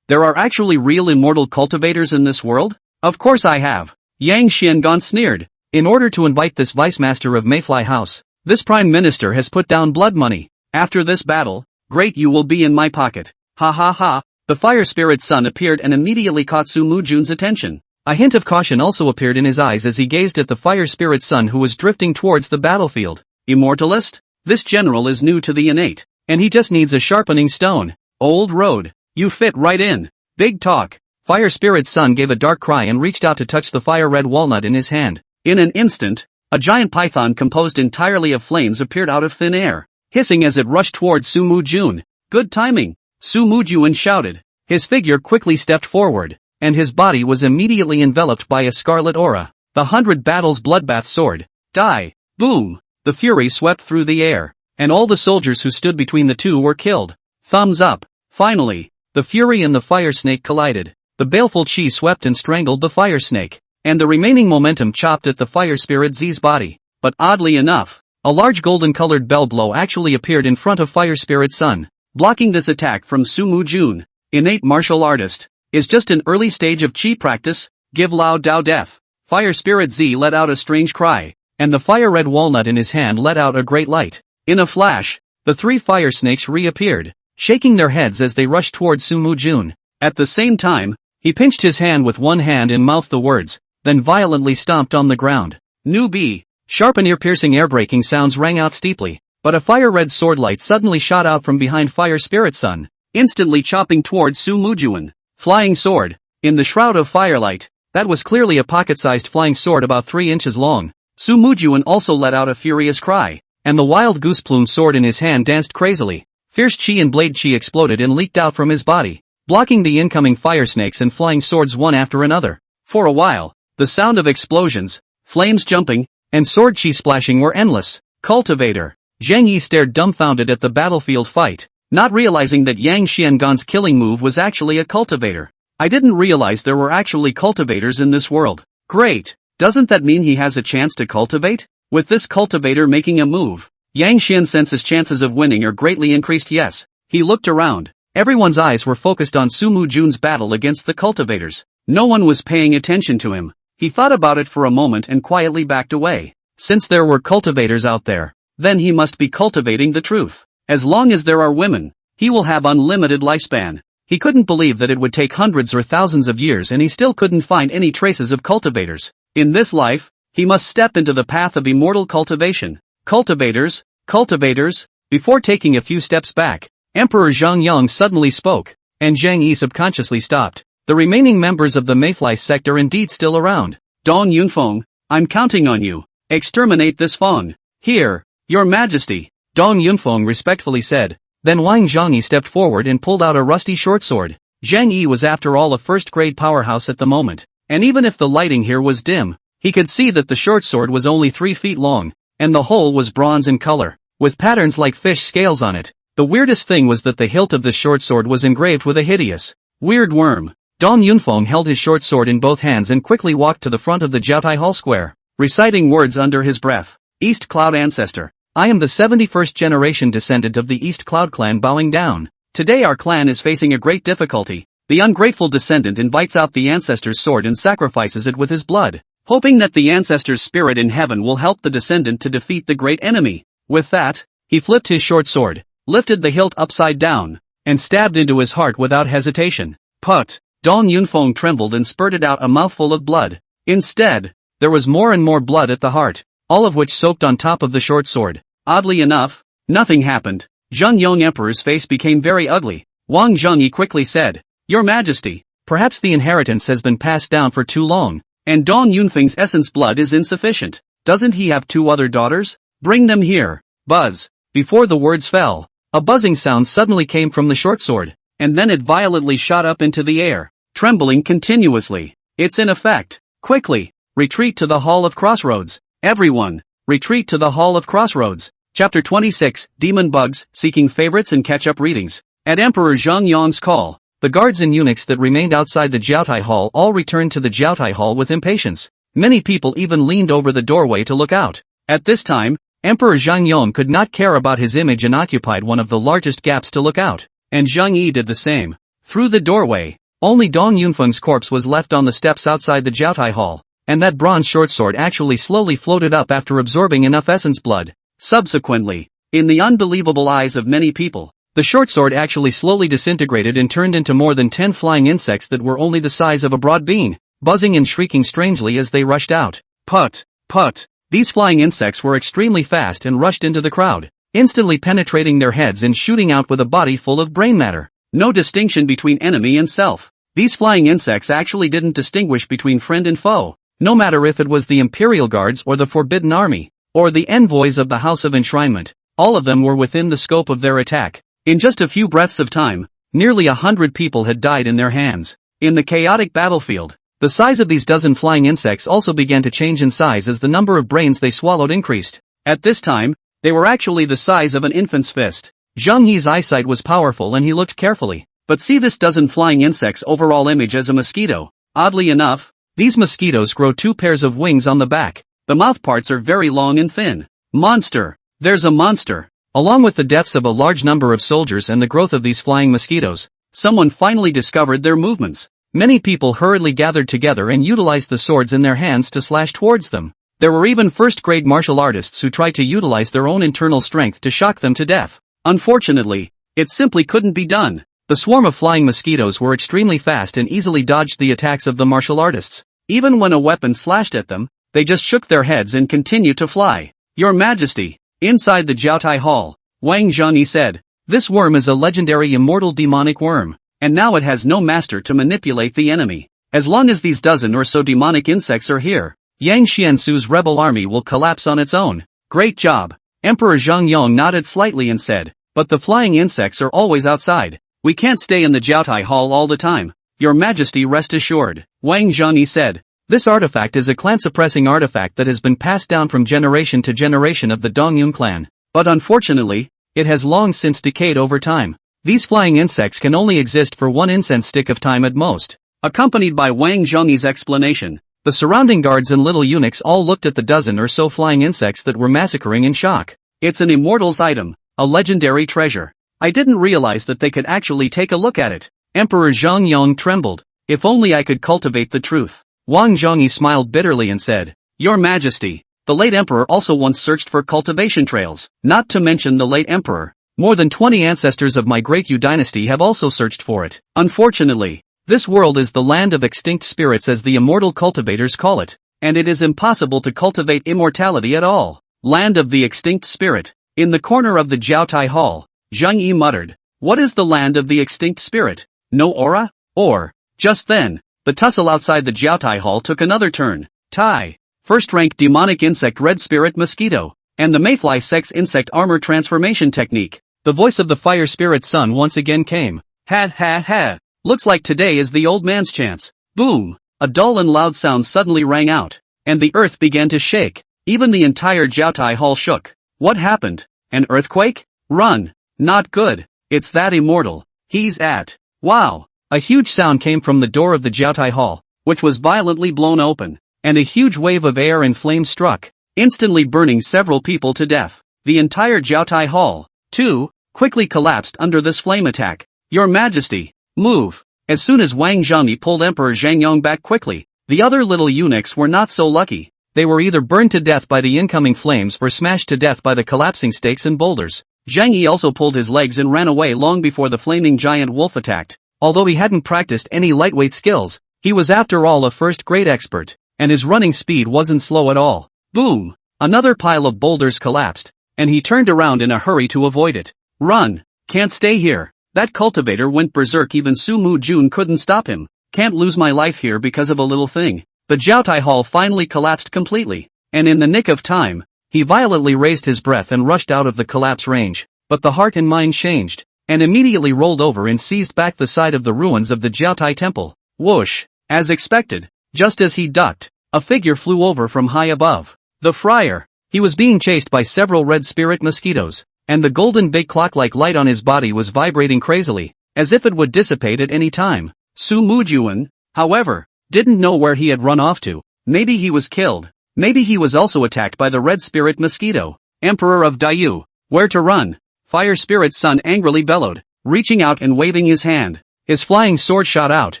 there are actually real immortal cultivators in this world? Of course I have. Yang Xiangan sneered. In order to invite this Vice Master of Mayfly House, this Prime Minister has put down blood money. After this battle, great, you will be in my pocket. Ha ha ha. The Fire Spirit Sun appeared and immediately caught Su Mujun's attention. A hint of caution also appeared in his eyes as he gazed at the Fire Spirit Sun who was drifting towards the battlefield. Immortalist? This general is new to the innate, and he just needs a sharpening stone. Old road. You fit right in. Big talk. Fire Spirit Sun gave a dark cry and reached out to touch the fire-red walnut in his hand. In an instant, a giant python composed entirely of flames appeared out of thin air, hissing as it rushed towards Su Mujun. Good timing. Su Mujun shouted. His figure quickly stepped forward, and his body was immediately enveloped by a scarlet aura. The 100 Battles Bloodbath Sword. Die. Boom. The fury swept through the air, and all the soldiers who stood between the two were killed. Thumbs up. Finally, the fury and the fire snake collided. The baleful chi swept and strangled the fire snake, and the remaining momentum chopped at the Fire Spirit Z's body. But oddly enough, a large golden-colored bell blow actually appeared in front of Fire Spirit Sun, blocking this attack from Su Mujun. Innate martial artist. Is just an early stage of chi practice. Give Lao Dao death. Fire Spirit Z let out a strange cry, and the fire-red walnut in his hand let out a great light. In a flash, the three fire snakes reappeared, shaking their heads as they rushed towards Su Mujun. At the same time, he pinched his hand with one hand and mouthed the words, then violently stomped on the ground. Newbie. Sharp and ear-piercing air-breaking sounds rang out steeply, but a fire-red sword light suddenly shot out from behind Fire Spirit Sun, instantly chopping towards Su Mujun. Flying sword. In the shroud of firelight, that was clearly a pocket-sized flying sword about 3 inches long. Su Mujun also let out a furious cry, and the wild goose plume sword in his hand danced crazily. Fierce chi and blade chi exploded and leaked out from his body, blocking the incoming fire snakes and flying swords one after another. For a while, the sound of explosions, flames jumping, and sword chi splashing were endless. Cultivator. Zhang Yi stared dumbfounded at the battlefield fight, not realizing that Yang Xiangan's killing move was actually a cultivator. I didn't realize there were actually cultivators in this world. Great! Doesn't that mean he has a chance to cultivate? With this cultivator making a move, Yang Xian senses chances of winning are greatly increased. Yes. He looked around. Everyone's eyes were focused on Sumu Jun's battle against the cultivators. No one was paying attention to him. He thought about it for a moment and quietly backed away. Since there were cultivators out there, then he must be cultivating the truth. As long as there are women, he will have unlimited lifespan. He couldn't believe that it would take hundreds or thousands of years and he still couldn't find any traces of cultivators. In this life, he must step into the path of immortal cultivation. Cultivators, cultivators. Before taking a few steps back, Emperor Zhang Yang suddenly spoke, and Zhang Yi subconsciously stopped. The remaining members of the Mayfly sect are indeed still around. Dong Yunfeng, I'm counting on you. Exterminate this Feng. Here, Your Majesty, Dong Yunfeng respectfully said. Then Wang Zhangyi stepped forward and pulled out a rusty short sword. Zhang Yi was after all a first-grade powerhouse at the moment, and even if the lighting here was dim, he could see that the short sword was only 3 feet long, and the whole was bronze in color, with patterns like fish scales on it. The weirdest thing was that the hilt of the short sword was engraved with a hideous, weird worm. Dong Yunfeng held his short sword in both hands and quickly walked to the front of the Jiaotai Hall square, reciting words under his breath. East Cloud Ancestor. I am the 71st generation descendant of the East Cloud clan bowing down. Today our clan is facing a great difficulty. The ungrateful descendant invites out the ancestor's sword and sacrifices it with his blood, hoping that the ancestor's spirit in heaven will help the descendant to defeat the great enemy. With that, he flipped his short sword, lifted the hilt upside down, and stabbed into his heart without hesitation. Put! Dong Yunfeng trembled and spurted out a mouthful of blood. Instead, there was more and more blood at the heart, all of which soaked on top of the short sword. Oddly enough, nothing happened. Zheng Yong Emperor's face became very ugly. Wang Zhangyi quickly said, Your Majesty, perhaps the inheritance has been passed down for too long, and Dong Yunfeng's essence blood is insufficient. Doesn't he have 2 other daughters? Bring them here. Buzz. Before the words fell, a buzzing sound suddenly came from the short sword, and then it violently shot up into the air, trembling continuously. It's in effect. Quickly, retreat to the Hall of Crossroads. Everyone, retreat to the Hall of Crossroads. Chapter 26, Demon Bugs, Seeking Favorites and Catch-Up Readings. At Emperor Zhang Yong's call, the guards and eunuchs that remained outside the Jiaotai Hall all returned to the Jiaotai Hall with impatience. Many people even leaned over the doorway to look out. At this time, Emperor Zhang Yong could not care about his image and occupied one of the largest gaps to look out, and Zhang Yi did the same. Through the doorway, only Dong Yunfeng's corpse was left on the steps outside the Jiaotai Hall, and that bronze short sword actually slowly floated up after absorbing enough essence blood. Subsequently, in the unbelievable eyes of many people, the short sword actually slowly disintegrated and turned into more than 10 flying insects that were only the size of a broad bean, buzzing and shrieking strangely as they rushed out. Put! Put! These flying insects were extremely fast and rushed into the crowd, instantly penetrating their heads and shooting out with a body full of brain matter. No distinction between enemy and self. These flying insects actually didn't distinguish between friend and foe, no matter if it was the Imperial Guards or the Forbidden Army, or the envoys of the House of Enshrinement. All of them were within the scope of their attack. In just a few breaths of time, nearly 100 people had died in their hands. In the chaotic battlefield, the size of these dozen flying insects also began to change in size as the number of brains they swallowed increased. At this time, they were actually the size of an infant's fist. Zhang Yi's eyesight was powerful and he looked carefully. But see this dozen flying insects' overall image as a mosquito. Oddly enough, these mosquitoes grow 2 pairs of wings on the back. The mouth parts are very long and thin. Monster! There's a monster! Along with the deaths of a large number of soldiers and the growth of these flying mosquitoes, someone finally discovered their movements. Many people hurriedly gathered together and utilized the swords in their hands to slash towards them. There were even first-grade martial artists who tried to utilize their own internal strength to shock them to death. Unfortunately, it simply couldn't be done. The swarm of flying mosquitoes were extremely fast and easily dodged the attacks of the martial artists. Even when a weapon slashed at them, they just shook their heads and continued to fly. Your Majesty, inside the Jiaotai Hall, Wang Zhangyi said, this worm is a legendary immortal demonic worm, and now it has no master to manipulate the enemy. As long as these dozen or so demonic insects are here, Yang Xiansu's rebel army will collapse on its own. Great job. Emperor Zhang Yong nodded slightly and said, but the flying insects are always outside. We can't stay in the Jiaotai Hall all the time. Your Majesty, rest assured, Wang Zhangyi said. This artifact is a clan-suppressing artifact that has been passed down from generation to generation of the Dongyun clan. But unfortunately, it has long since decayed over time. These flying insects can only exist for one incense stick of time at most. Accompanied by Wang Zhongyi's explanation, the surrounding guards and little eunuchs all looked at the dozen or so flying insects that were massacring in shock. It's an immortal's item, a legendary treasure. I didn't realize that they could actually take a look at it. Emperor Zhongyong trembled. If only I could cultivate the truth. Wang Zhongyi smiled bitterly and said, Your Majesty, the late emperor also once searched for cultivation trails, not to mention the late emperor. More than 20 ancestors of my great Yu dynasty have also searched for it. Unfortunately, this world is the land of extinct spirits as the immortal cultivators call it, and it is impossible to cultivate immortality at all. Land of the extinct spirit. In the corner of the Jiaotai Hall, Zhang Yi muttered, What is the land of the extinct spirit? No aura? Or, just then, the tussle outside the Jiaotai Hall took another turn. Tai, first-rank demonic insect red spirit mosquito, and the mayfly sex insect armor transformation technique. The voice of the fire spirit son once again came. Ha ha ha. Looks like today is the old man's chance. Boom! A dull and loud sound suddenly rang out, and the earth began to shake. Even the entire Jiaotai Hall shook. What happened? An earthquake? Run! Not good. It's that immortal. He's at. Wow! A huge sound came from the door of the Jiaotai Hall, which was violently blown open, and a huge wave of air and flame struck, instantly burning several people to death. The entire Jiaotai Hall, too, quickly collapsed under this flame attack. Your Majesty, move! As soon as Wang Zhongyi pulled Emperor Zhangyong back quickly, the other little eunuchs were not so lucky. They were either burned to death by the incoming flames or smashed to death by the collapsing stakes and boulders. Zhang Yi also pulled his legs and ran away long before the flaming giant wolf attacked. Although he hadn't practiced any lightweight skills, he was after all a first-grade expert, and his running speed wasn't slow at all. Boom! Another pile of boulders collapsed, and he turned around in a hurry to avoid it. Run! Can't stay here. That cultivator went berserk, even Su Mu Jun couldn't stop him. Can't lose my life here because of a little thing. The Jiaotai Hall finally collapsed completely, and in the nick of time, he violently raised his breath and rushed out of the collapse range. But the heart and mind changed, and immediately rolled over and seized back the side of the ruins of the Jiaotai temple. Whoosh! As expected, just as he ducked, a figure flew over from high above. The friar. He was being chased by several red spirit mosquitoes, and the golden big clock-like light on his body was vibrating crazily, as if it would dissipate at any time. Su Mujuan, however, didn't know where he had run off to. Maybe he was killed. Maybe he was also attacked by the red spirit mosquito. Emperor of Dayu, where to run? Fire Spirit's son angrily bellowed, reaching out and waving his hand. His flying sword shot out,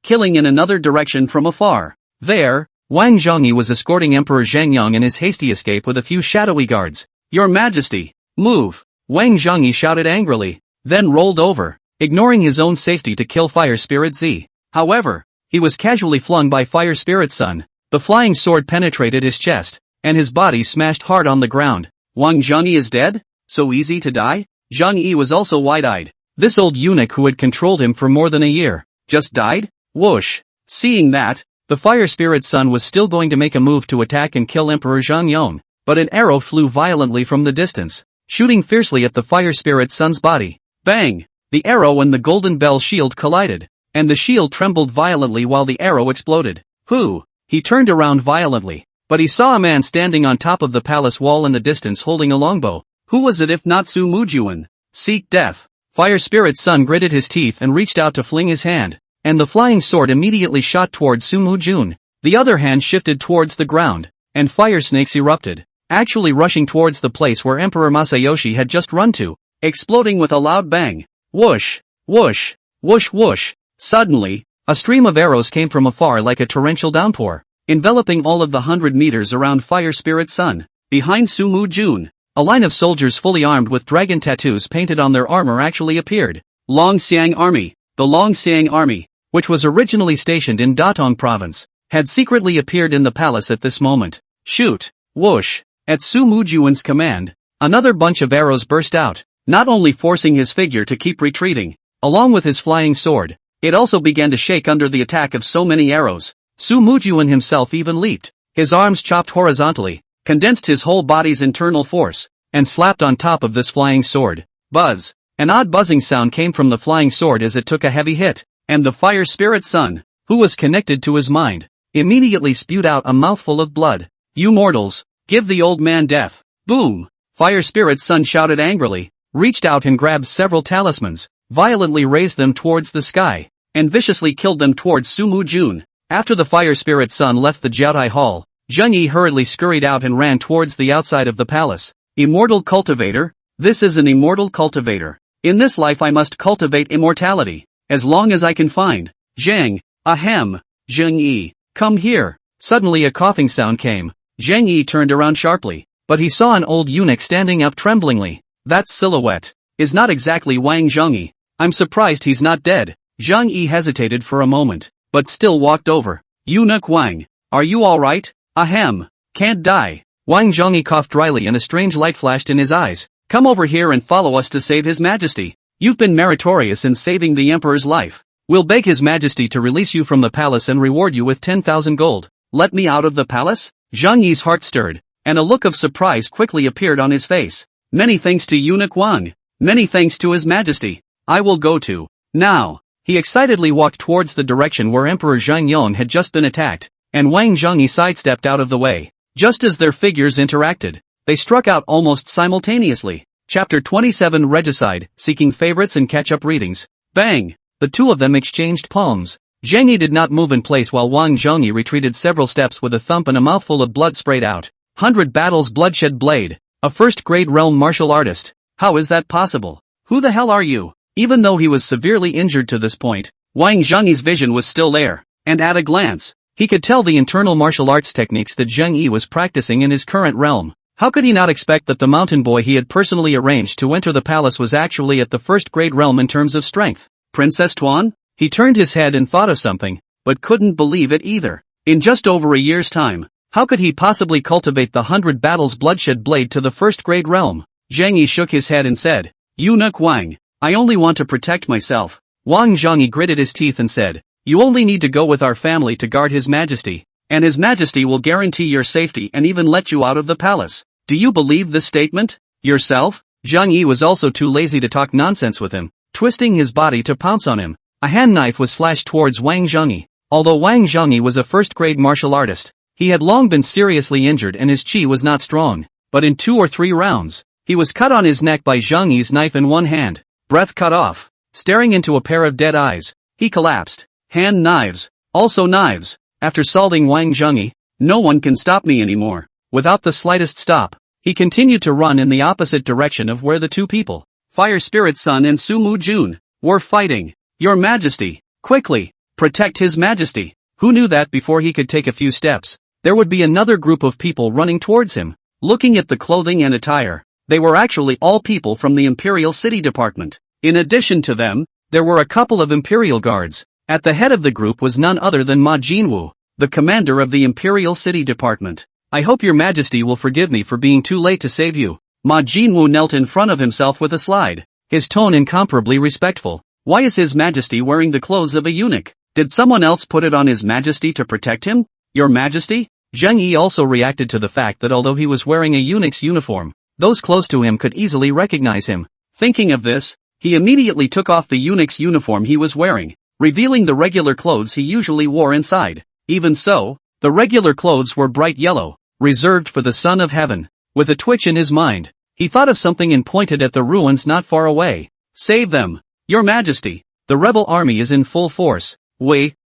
killing in another direction from afar. There, Wang Zhongyi was escorting Emperor Zhangyong in his hasty escape with a few shadowy guards. Your Majesty, move! Wang Zhongyi shouted angrily, then rolled over, ignoring his own safety to kill Fire Spirit Z. However, he was casually flung by Fire Spirit's son. The flying sword penetrated his chest, and his body smashed hard on the ground. Wang Zhongyi is dead? So easy to die? Zhang Yi was also wide-eyed. This old eunuch who had controlled him for more than a year, just died? Whoosh! Seeing that, the Fire Spirit's son was still going to make a move to attack and kill Emperor Zhangyong, but an arrow flew violently from the distance, shooting fiercely at the Fire Spirit's son's body. Bang! The arrow and the golden bell shield collided, and the shield trembled violently while the arrow exploded. Who? He turned around violently, but he saw a man standing on top of the palace wall in the distance holding a longbow. Who was it if not Su Mujuan? Seek death. Fire Spirit's son gritted his teeth and reached out to fling his hand, and the flying sword immediately shot towards Su Mujun. The other hand shifted towards the ground, and fire snakes erupted, actually rushing towards the place where Emperor Masayoshi had just run to, exploding with a loud bang. Whoosh! Whoosh! Whoosh whoosh! Suddenly, a stream of arrows came from afar like a torrential downpour, enveloping all of the 100 meters around Fire Spirit's son. Behind Su Mujun, a line of soldiers fully armed with dragon tattoos painted on their armor actually appeared. Longxiang Army. The Longxiang Army, which was originally stationed in Datong Province, had secretly appeared in the palace at this moment. Shoot! Whoosh! At Su Mujuan's command, another bunch of arrows burst out, not only forcing his figure to keep retreating, along with his flying sword, it also began to shake under the attack of so many arrows. Su Mujuan himself even leaped, his arms chopped horizontally, condensed his whole body's internal force, and slapped on top of this flying sword. Buzz! An odd buzzing sound came from the flying sword as it took a heavy hit, and the Fire Spirit's son, who was connected to his mind, immediately spewed out a mouthful of blood. You mortals, give the old man death. Boom! Fire Spirit's son shouted angrily, reached out and grabbed several talismans, violently raised them towards the sky, and viciously killed them towards Sumu Jun. After the Fire Spirit's son left the Jiaotai Hall, Zheng Yi hurriedly scurried out and ran towards the outside of the palace. Immortal cultivator? This is an immortal cultivator. In this life I must cultivate immortality, as long as I can find. Zheng, ahem, Zheng Yi, come here. Suddenly a coughing sound came. Zheng Yi turned around sharply, but he saw an old eunuch standing up tremblingly. That silhouette is not exactly Wang Zhengyi. I'm surprised he's not dead. Zheng Yi hesitated for a moment, but still walked over. Eunuch Wang, are you alright? Ahem, can't die. Wang Zhengyi coughed dryly and a strange light flashed in his eyes. Come over here and follow us to save His Majesty. You've been meritorious in saving the Emperor's life. We'll beg His Majesty to release you from the palace and reward you with 10,000 gold. Let me out of the palace? Zheng Yi's heart stirred, and a look of surprise quickly appeared on his face. Many thanks to Eunuch Wang. Many thanks to His Majesty. I will go to. Now. He excitedly walked towards the direction where Emperor Zheng Yong had just been attacked, and Wang Zhengyi sidestepped out of the way. Just as their figures interacted, they struck out almost simultaneously. Chapter 27 Regicide, Seeking Favorites and Catch-Up Readings. Bang! The two of them exchanged palms. Zheng Yi did not move in place while Wang Zhengyi retreated several steps with a thump and a mouthful of blood sprayed out. 100 battles bloodshed blade. A first-grade realm martial artist. How is that possible? Who the hell are you? Even though he was severely injured to this point, Wang Zhengyi's vision was still there, and at a glance, he could tell the internal martial arts techniques that Zheng Yi was practicing in his current realm. How could he not expect that the mountain boy he had personally arranged to enter the palace was actually at the first-grade realm in terms of strength? Princess Tuan? He turned his head and thought of something, but couldn't believe it either. In just over a year's time, how could he possibly cultivate the 100 battles bloodshed blade to the first-grade realm? Zheng Yi shook his head and said, Eunuch Wang, I only want to protect myself. Wang Zhengyi gritted his teeth and said, you only need to go with our family to guard His Majesty, and His Majesty will guarantee your safety and even let you out of the palace. Do you believe this statement? Yourself? Zheng Yi was also too lazy to talk nonsense with him, twisting his body to pounce on him. A hand knife was slashed towards Wang Zhengyi. Although Wang Zhengyi was a first-grade martial artist, he had long been seriously injured and his chi was not strong. But in 2 or 3 rounds, he was cut on his neck by Zheng Yi's knife in one hand. Breath cut off. Staring into a pair of dead eyes, he collapsed. Hand knives. Also knives. After solving Wang Zhengyi, no one can stop me anymore. Without the slightest stop, he continued to run in the opposite direction of where the two people, Fire Spirit's son and Sumu Jun, were fighting. Your Majesty, quickly, protect His Majesty. Who knew that before he could take a few steps, there would be another group of people running towards him. Looking at the clothing and attire, they were actually all people from the Imperial City Department. In addition to them, there were a couple of Imperial Guards. At the head of the group was none other than Ma Jinwu, the commander of the Imperial City Department. I hope Your Majesty will forgive me for being too late to save you. Ma Jinwu knelt in front of himself with a slide, his tone incomparably respectful. Why is His Majesty wearing the clothes of a eunuch? Did someone else put it on His Majesty to protect him? Your Majesty? Zheng Yi also reacted to the fact that although he was wearing a eunuch's uniform, those close to him could easily recognize him. Thinking of this, he immediately took off the eunuch's uniform he was wearing, revealing the regular clothes he usually wore inside. Even so, the regular clothes were bright yellow, reserved for the Son of Heaven. With a twitch in his mind, he thought of something and pointed at the ruins not far away. Save them, Your Majesty. The rebel army is in full force.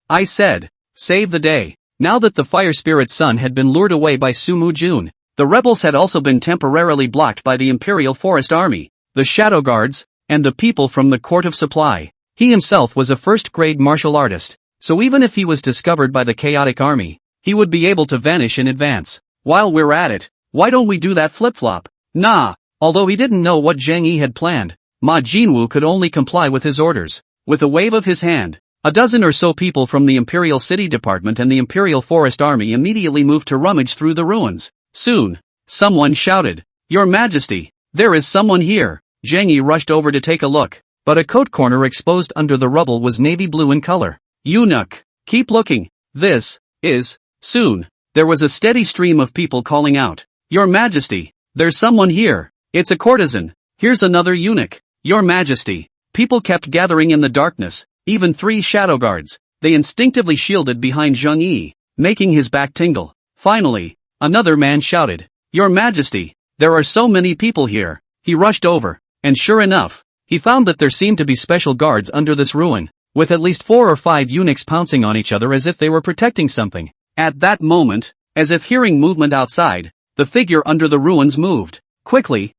I said, save the day. Now that the Fire Spirit's son had been lured away by Sumu Jun, the rebels had also been temporarily blocked by the Imperial Forest Army, the Shadow Guards, and the people from the Court of Supply. He himself was a first-grade martial artist, so even if he was discovered by the Chaotic Army, he would be able to vanish in advance. While we're at it, why don't we do that flip-flop? Nah. Although he didn't know what Zheng Yi had planned, Ma Jinwu could only comply with his orders. With a wave of his hand, a dozen or so people from the Imperial City Department and the Imperial Forest Army immediately moved to rummage through the ruins. Soon, someone shouted, Your Majesty, there is someone here. Zheng Yi rushed over to take a look, but a coat corner exposed under the rubble was navy blue in color. Eunuch, keep looking. This is. Soon, there was a steady stream of people calling out, Your Majesty, there's someone here. It's a courtesan. Here's another eunuch. Your Majesty. People kept gathering in the darkness, even 3 shadow guards. They instinctively shielded behind Zheng Yi, making his back tingle. Finally, another man shouted, Your Majesty, there are so many people here. He rushed over, and sure enough, he found that there seemed to be special guards under this ruin, with at least 4 or 5 eunuchs pouncing on each other as if they were protecting something. At that moment, as if hearing movement outside, the figure under the ruins moved. Quickly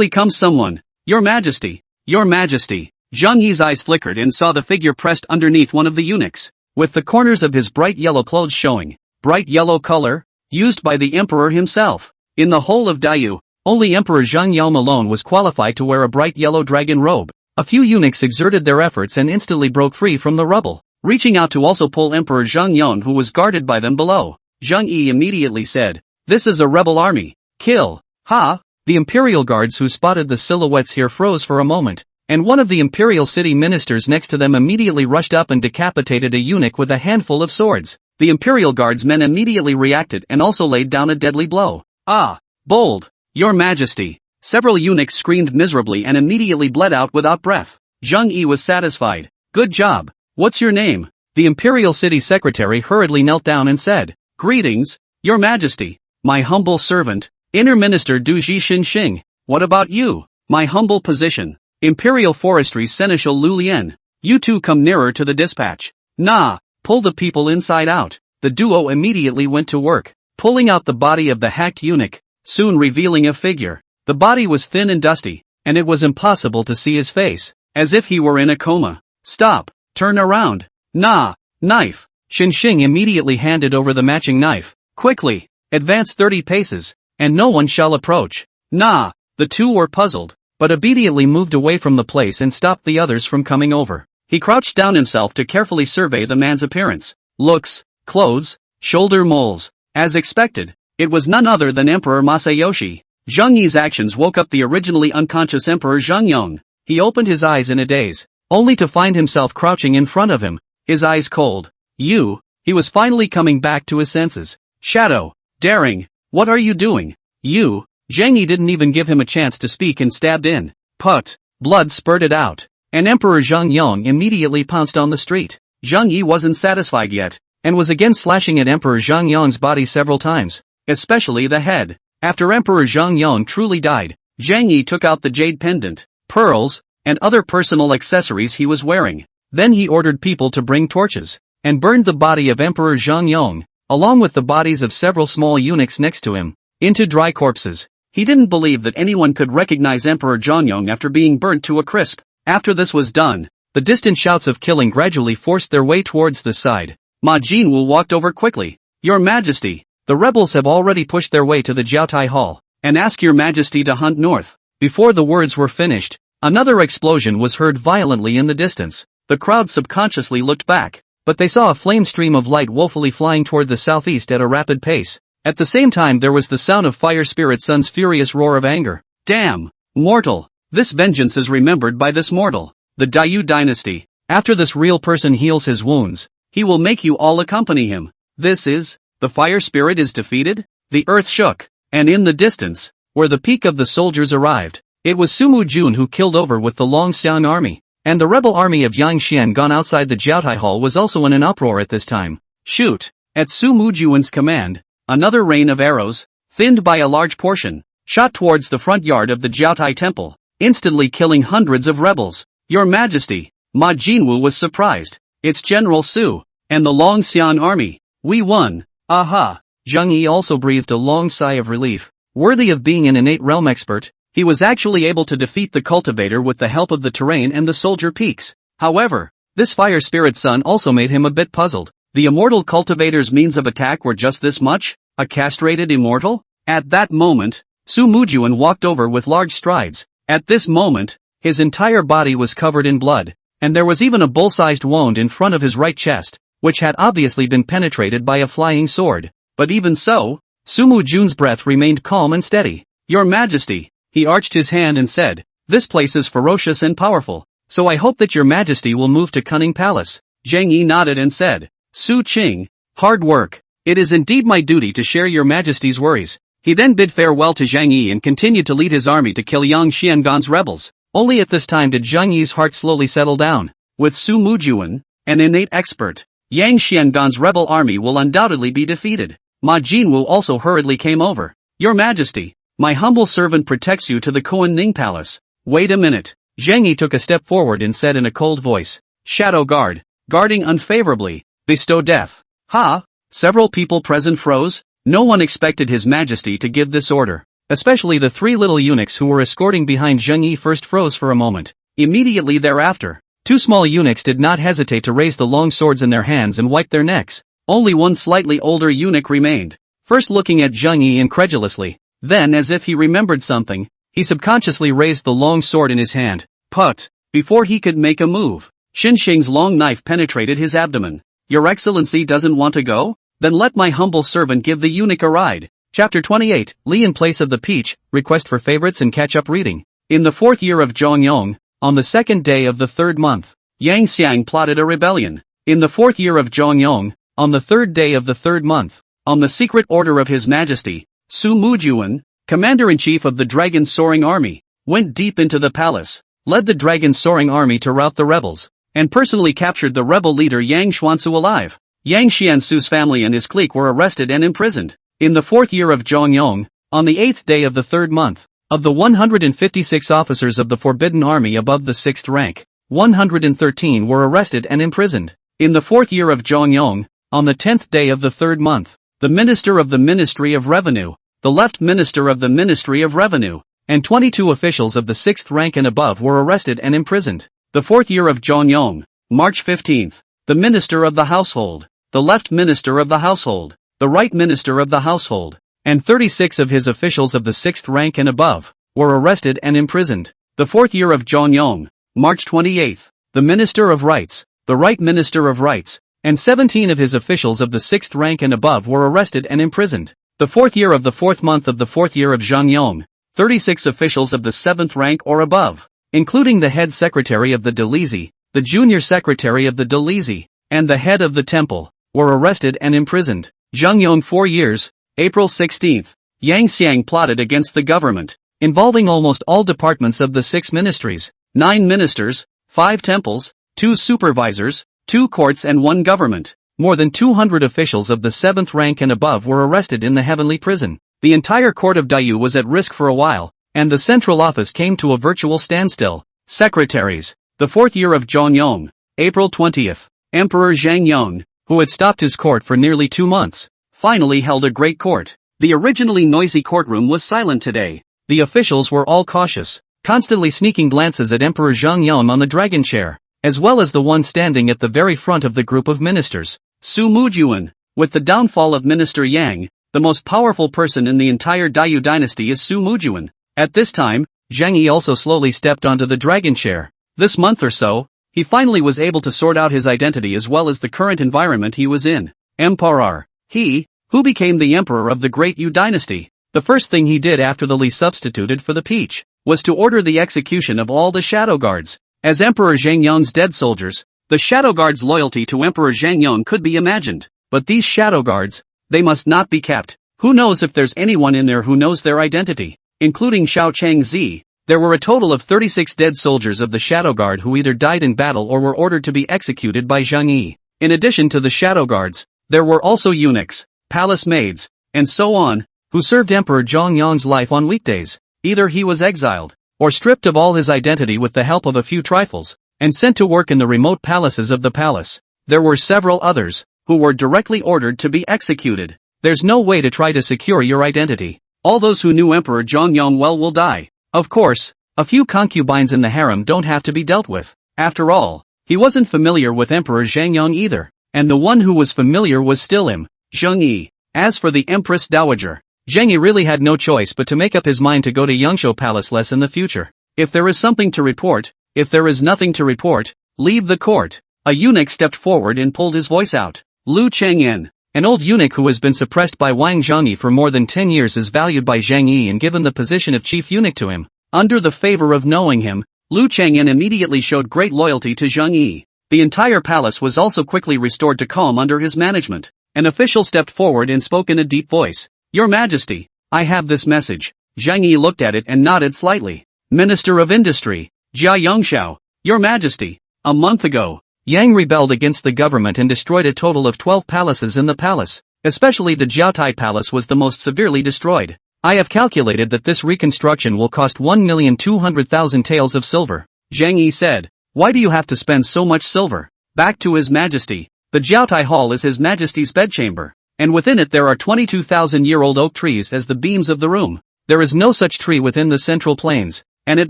comes someone. Your Majesty, Your Majesty. Zhang Yi's eyes flickered and saw the figure pressed underneath one of the eunuchs, with the corners of his bright yellow clothes showing. Bright yellow color, used by the emperor himself. In the whole of Dayu, only Emperor Zhang Yao alone was qualified to wear a bright yellow dragon robe. A few eunuchs exerted their efforts and instantly broke free from the rubble, reaching out to also pull Emperor Zhang Yon, who was guarded by them below. Zhang Yi immediately said, "This is a rebel army. Kill!" Ha! The imperial guards who spotted the silhouettes here froze for a moment, and one of the imperial city ministers next to them immediately rushed up and decapitated a eunuch with a handful of swords. The imperial guards men immediately reacted and also laid down a deadly blow. Ah! Bold! Your Majesty! Several eunuchs screamed miserably and immediately bled out without breath. Zhang Yi was satisfied. Good job. What's your name? The imperial city secretary hurriedly knelt down and said, "Greetings, Your Majesty. My humble servant, Inner Minister Du Xing. What about you? My humble position, Imperial Forestry Seneschal Lu Lian. You two come nearer to the dispatch. Nah, pull the people inside out." The duo immediately went to work, pulling out the body of the hacked eunuch, soon revealing a figure. The body was thin and dusty, and it was impossible to see his face, as if he were in a coma. "Stop, turn around. Nah, knife." Xing immediately handed over the matching knife. "Quickly, advance 30 paces, and no one shall approach." Nah, the two were puzzled, but immediately moved away from the place and stopped the others from coming over. He crouched down himself to carefully survey the man's appearance, looks, clothes, shoulder moles. As expected, it was none other than Emperor Masayoshi. Zhang Yi's actions woke up the originally unconscious Emperor Zhang Yong. He opened his eyes in a daze, only to find himself crouching in front of him, his eyes cold. "You?" He was finally coming back to his senses. "Shadow, daring, what are you doing? You?" Zhang Yi didn't even give him a chance to speak and stabbed in. Put. Blood spurted out, and Emperor Zhang Yong immediately pounced on the street. Zhang Yi wasn't satisfied yet, and was again slashing at Emperor Zhang Yong's body several times, especially the head. After Emperor Zhang Yong truly died, Zhang Yi took out the jade pendant, pearls, and other personal accessories he was wearing. Then he ordered people to bring torches, and burned the body of Emperor Zhang Yong, along with the bodies of several small eunuchs next to him, into dry corpses. He didn't believe that anyone could recognize Emperor Zhang Yong after being burnt to a crisp. After this was done, the distant shouts of killing gradually forced their way towards the side. Ma Jinwu walked over quickly. "Your Majesty, the rebels have already pushed their way to the Jiaotai Hall, and ask your Majesty to hunt north." Before the words were finished, another explosion was heard violently in the distance. The crowd subconsciously looked back, but they saw a flame stream of light woefully flying toward the southeast at a rapid pace. At the same time there was the sound of Fire Spirit Sun's furious roar of anger. "Damn! Mortal! This vengeance is remembered by this mortal. The Dayu dynasty. After this real person heals his wounds, he will make you all accompany him." This is, the fire spirit is defeated? The earth shook, and in the distance, where the peak of the soldiers arrived, it was Sumu Jun who killed over with the Longxiang army, and the rebel army of Yang Xian gone outside the Jiaotai Hall was also in an uproar at this time. Shoot! At Sumu Jun's command, another rain of arrows, thinned by a large portion, shot towards the front yard of the Jiaotai temple, instantly killing hundreds of rebels. "Your Majesty!" Ma Jinwu was surprised. "It's General Su, and the Longxiang army. We won. Aha!" Zhang Yi also breathed a long sigh of relief. Worthy of being an innate realm expert, he was actually able to defeat the cultivator with the help of the terrain and the soldier peaks. However, this fire spirit sun also made him a bit puzzled. The immortal cultivator's means of attack were just this much? A castrated immortal? At that moment, Su Mujuan walked over with large strides. At this moment, his entire body was covered in blood, and there was even a bull-sized wound in front of his right chest, which had obviously been penetrated by a flying sword. But even so, Sumu Jun's breath remained calm and steady. "Your Majesty," he arched his hand and said, "this place is ferocious and powerful, so I hope that your Majesty will move to Cunning Palace." Zhang Yi nodded and said, "Su Qing, hard work. It is indeed my duty to share your Majesty's worries." He then bid farewell to Zhang Yi and continued to lead his army to kill Yang Xiangan's rebels. Only at this time did Zhang Yi's heart slowly settle down. With Su Mujuan, an innate expert, Yang Xiangan's rebel army will undoubtedly be defeated. Ma Jinwu also hurriedly came over. "Your Majesty, My humble servant protects you to the Koan Ning Palace. Wait a minute. Zhang Yi took a step forward and said in a cold voice. Shadow guard. Guarding unfavorably. Bestow death. Ha! Several people present froze. No one expected His Majesty to give this order. Especially the three little eunuchs who were escorting behind Zhang Yi first froze for a moment. Immediately thereafter, two small eunuchs did not hesitate to raise the long swords in their hands and wipe their necks. Only one slightly older eunuch remained. First looking at Zhang Yi incredulously, then as if he remembered something, he subconsciously raised the long sword in his hand. But, before he could make a move, Xinsheng's long knife penetrated his abdomen. Your Excellency doesn't want to go? Then let my humble servant give the eunuch a ride. Chapter 28, Li in place of the peach, request for favorites and catch-up reading. In the 4th year of Zhongyong, on the 2nd day of the 3rd month, Yang Xiang plotted a rebellion. In the 4th year of Zhongyong, on the 3rd day of the 3rd month, on the secret order of His Majesty, Su Mujuan, Commander-in-Chief of the Dragon Soaring Army, went deep into the palace, led the Dragon Soaring Army to rout the rebels, and personally captured the rebel leader Yang Xuansu alive. Yang Xiansu's family and his clique were arrested and imprisoned. In the 4th year of Zhongyong, on the 8th day of the 3rd month, of the 156 officers of the Forbidden Army above the 6th rank, 113 were arrested and imprisoned. In the 4th year of Zhongyong, on the 10th day of the 3rd month, the Minister of the Ministry of Revenue, the Left Minister of the Ministry of Revenue, and 22 officials of the 6th rank and above were arrested and imprisoned. The 4th year of Zhongyong, March 15th, the Minister of the Household, the Left Minister of the Household, the Right Minister of the Household, and 36 of his officials of the 6th rank and above, were arrested and imprisoned. The 4th year of Zhongyong, March 28th, the Minister of Rights, the Right Minister of Rights, and 17 of his officials of the 6th rank and above were arrested and imprisoned. The 4th year of the 4th month of the 4th year of Zhongyong, 36 officials of the 7th rank or above, including the head secretary of the Dalizi, the junior secretary of the Dalizi, and the head of the temple, were arrested and imprisoned. Zhongyong 4 years, April 16th, Yang Xiang plotted against the government, involving almost all departments of the 6 ministries, 9 ministers, 5 temples, 2 supervisors, 2 courts and 1 government. More than 200 officials of the 7th rank and above were arrested in the heavenly prison. The entire court of Dayu was at risk for a while, and the central office came to a virtual standstill. Secretaries. The 4th year of Zhongyong, April 20th, Emperor Zhang Yong, who had stopped his court for nearly 2 months, finally held a great court. The originally noisy courtroom was silent today. The officials were all cautious, constantly sneaking glances at Emperor Zhang Yong on the dragon chair, as well as the one standing at the very front of the group of ministers. Su Mujuan. With the downfall of Minister Yang, the most powerful person in the entire Dayu dynasty is Su Mujuan. At this time, Zhang Yi also slowly stepped onto the dragon chair. This month or so, he finally was able to sort out his identity as well as the current environment he was in. Emperor. He, who became the emperor of the great Yu dynasty. The first thing he did after the Li substituted for the peach, was to order the execution of all the shadow guards. As Emperor Zhang Yong's dead soldiers, the shadow guards' loyalty to Emperor Zhang Yong could be imagined. But these shadow guards, they must not be kept. Who knows if there's anyone in there who knows their identity? Including Xiao Changzi, there were a total of 36 dead soldiers of the shadow guard who either died in battle or were ordered to be executed by Zhang Yi. In addition to the shadow guards, there were also eunuchs, palace maids, and so on, who served Emperor Zhongyong's life on weekdays. Either he was exiled, or stripped of all his identity with the help of a few trifles, and sent to work in the remote palaces of the palace. There were several others, who were directly ordered to be executed. There's no way to try to secure your identity. All those who knew Emperor Zhongyong well will die. Of course, a few concubines in the harem don't have to be dealt with. After all, he wasn't familiar with Emperor Zhangyong either, and the one who was familiar was still him, Zheng Yi. As for the Empress Dowager, Zheng Yi really had no choice but to make up his mind to go to Yangshou Palace less in the future. If there is something to report, if there is nothing to report, leave the court. A eunuch stepped forward and pulled his voice out. Lu Chengyan, an old eunuch who has been suppressed by Wang Zhongyi for more than 10 years, is valued by Zheng Yi and given the position of chief eunuch to him. Under the favor of knowing him, Lu Chengyan immediately showed great loyalty to Zheng Yi. The entire palace was also quickly restored to calm under his management. An official stepped forward and spoke in a deep voice. Your Majesty, I have this message. Zheng Yi looked at it and nodded slightly. Minister of Industry, Jia Yongshao, Your Majesty, a month ago, Yang rebelled against the government and destroyed a total of 12 palaces in the palace. Especially the Jiaotai Palace was the most severely destroyed. I have calculated that this reconstruction will cost 1,200,000 taels of silver. Zhang Yi said. Why do you have to spend so much silver? Back to His Majesty. The Jiaotai Hall is His Majesty's bedchamber, and within it there are 22,000-year-old oak trees as the beams of the room. There is no such tree within the Central Plains, and it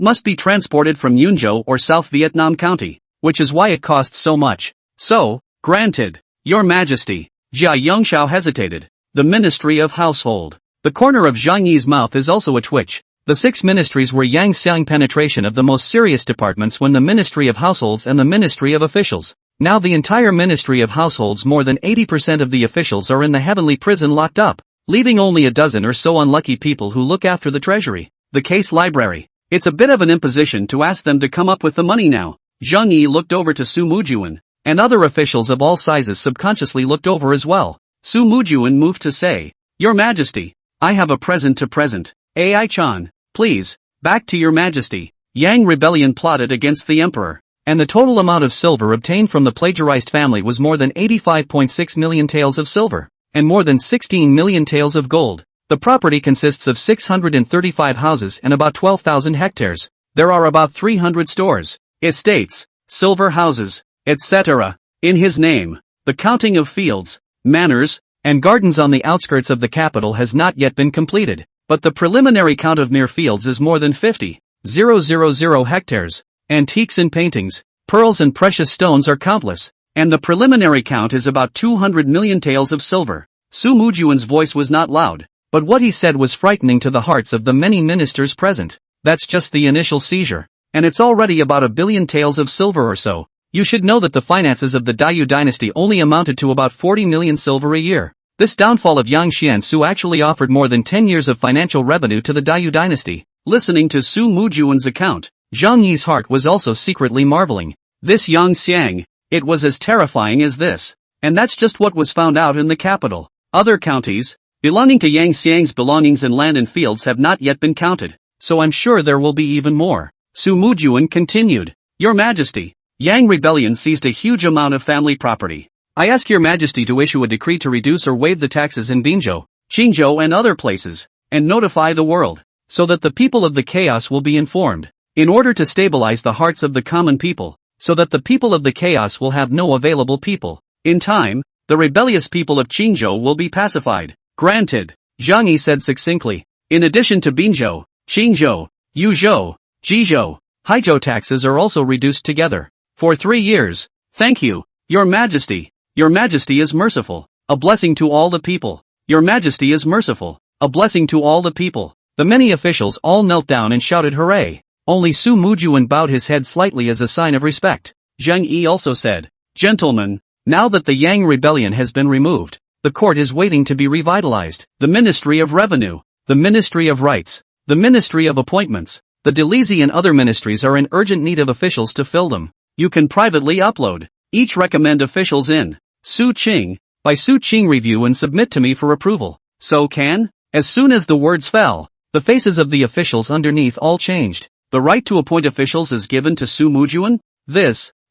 must be transported from Yunzhou or South Vietnam County, which is why it costs so much. So, granted, Your Majesty. Jia Yongshao hesitated. The Ministry of Household. The corner of Zhang Yi's mouth is also a twitch. The 6 ministries were yang xiang penetration of the most serious departments when the Ministry of Households and the Ministry of Officials. Now the entire Ministry of Households, more than 80% of the officials are in the heavenly prison locked up, leaving only a dozen or so unlucky people who look after the treasury, the case library. It's a bit of an imposition to ask them to come up with the money now. Zhang Yi looked over to Su Mujuan, and other officials of all sizes subconsciously looked over as well. Su Mujuan moved to say, Your Majesty, I have a present to present. Ai-chan, please, back to Your Majesty. Yang rebellion plotted against the emperor, and the total amount of silver obtained from the plagiarized family was more than 85.6 million taels of silver, and more than 16 million taels of gold. The property consists of 635 houses and about 12,000 hectares. There are about 300 stores, estates, silver houses, etc. in his name. The counting of fields, manors, and gardens on the outskirts of the capital has not yet been completed, but the preliminary count of mere fields is more than 50,000 hectares. Antiques and paintings, pearls and precious stones are countless, and the preliminary count is about 200 million taels of silver. Su Mujuan's voice was not loud, but what he said was frightening to the hearts of the many ministers present. That's just the initial seizure, and it's already about 1 billion taels of silver or so. You should know that the finances of the Dayu dynasty only amounted to about 40 million silver a year. This downfall of Yang Xiansu actually offered more than 10 years of financial revenue to the Dayu dynasty. Listening to Su Mujuan's account, Zhang Yi's heart was also secretly marveling. This Yang Xiang, it was as terrifying as this. And that's just what was found out in the capital. Other counties, belonging to Yang Xiang's belongings in land and fields have not yet been counted, so I'm sure there will be even more. Su Mujuan continued. Your Majesty, Yang Rebellion seized a huge amount of family property. I ask Your Majesty to issue a decree to reduce or waive the taxes in Binzhou, Qingzhou and other places, and notify the world, so that the people of the chaos will be informed. In order to stabilize the hearts of the common people, so that the people of the chaos will have no available people. In time, the rebellious people of Qingzhou will be pacified. Granted, Zhang Yi said succinctly. In addition to Binzhou, Qingzhou, Yuzhou, Jizhou, Haizhou taxes are also reduced together. For 3 years. Thank you, Your Majesty. Your Majesty is merciful. A blessing to all the people. Your Majesty is merciful. A blessing to all the people. The many officials all knelt down and shouted hooray. Only Su Mujuan bowed his head slightly as a sign of respect. Zhang Yi also said, Gentlemen, now that the Yang rebellion has been removed, the court is waiting to be revitalized. The Ministry of Revenue, the Ministry of Rights, the Ministry of Appointments, the Delizi and other ministries are in urgent need of officials to fill them. You can privately upload. Each recommend officials in Su Qing, by Su Qing review and submit to me for approval. So can? As soon as the words fell, the faces of the officials underneath all changed. The right to appoint officials is given to Su Mujuan?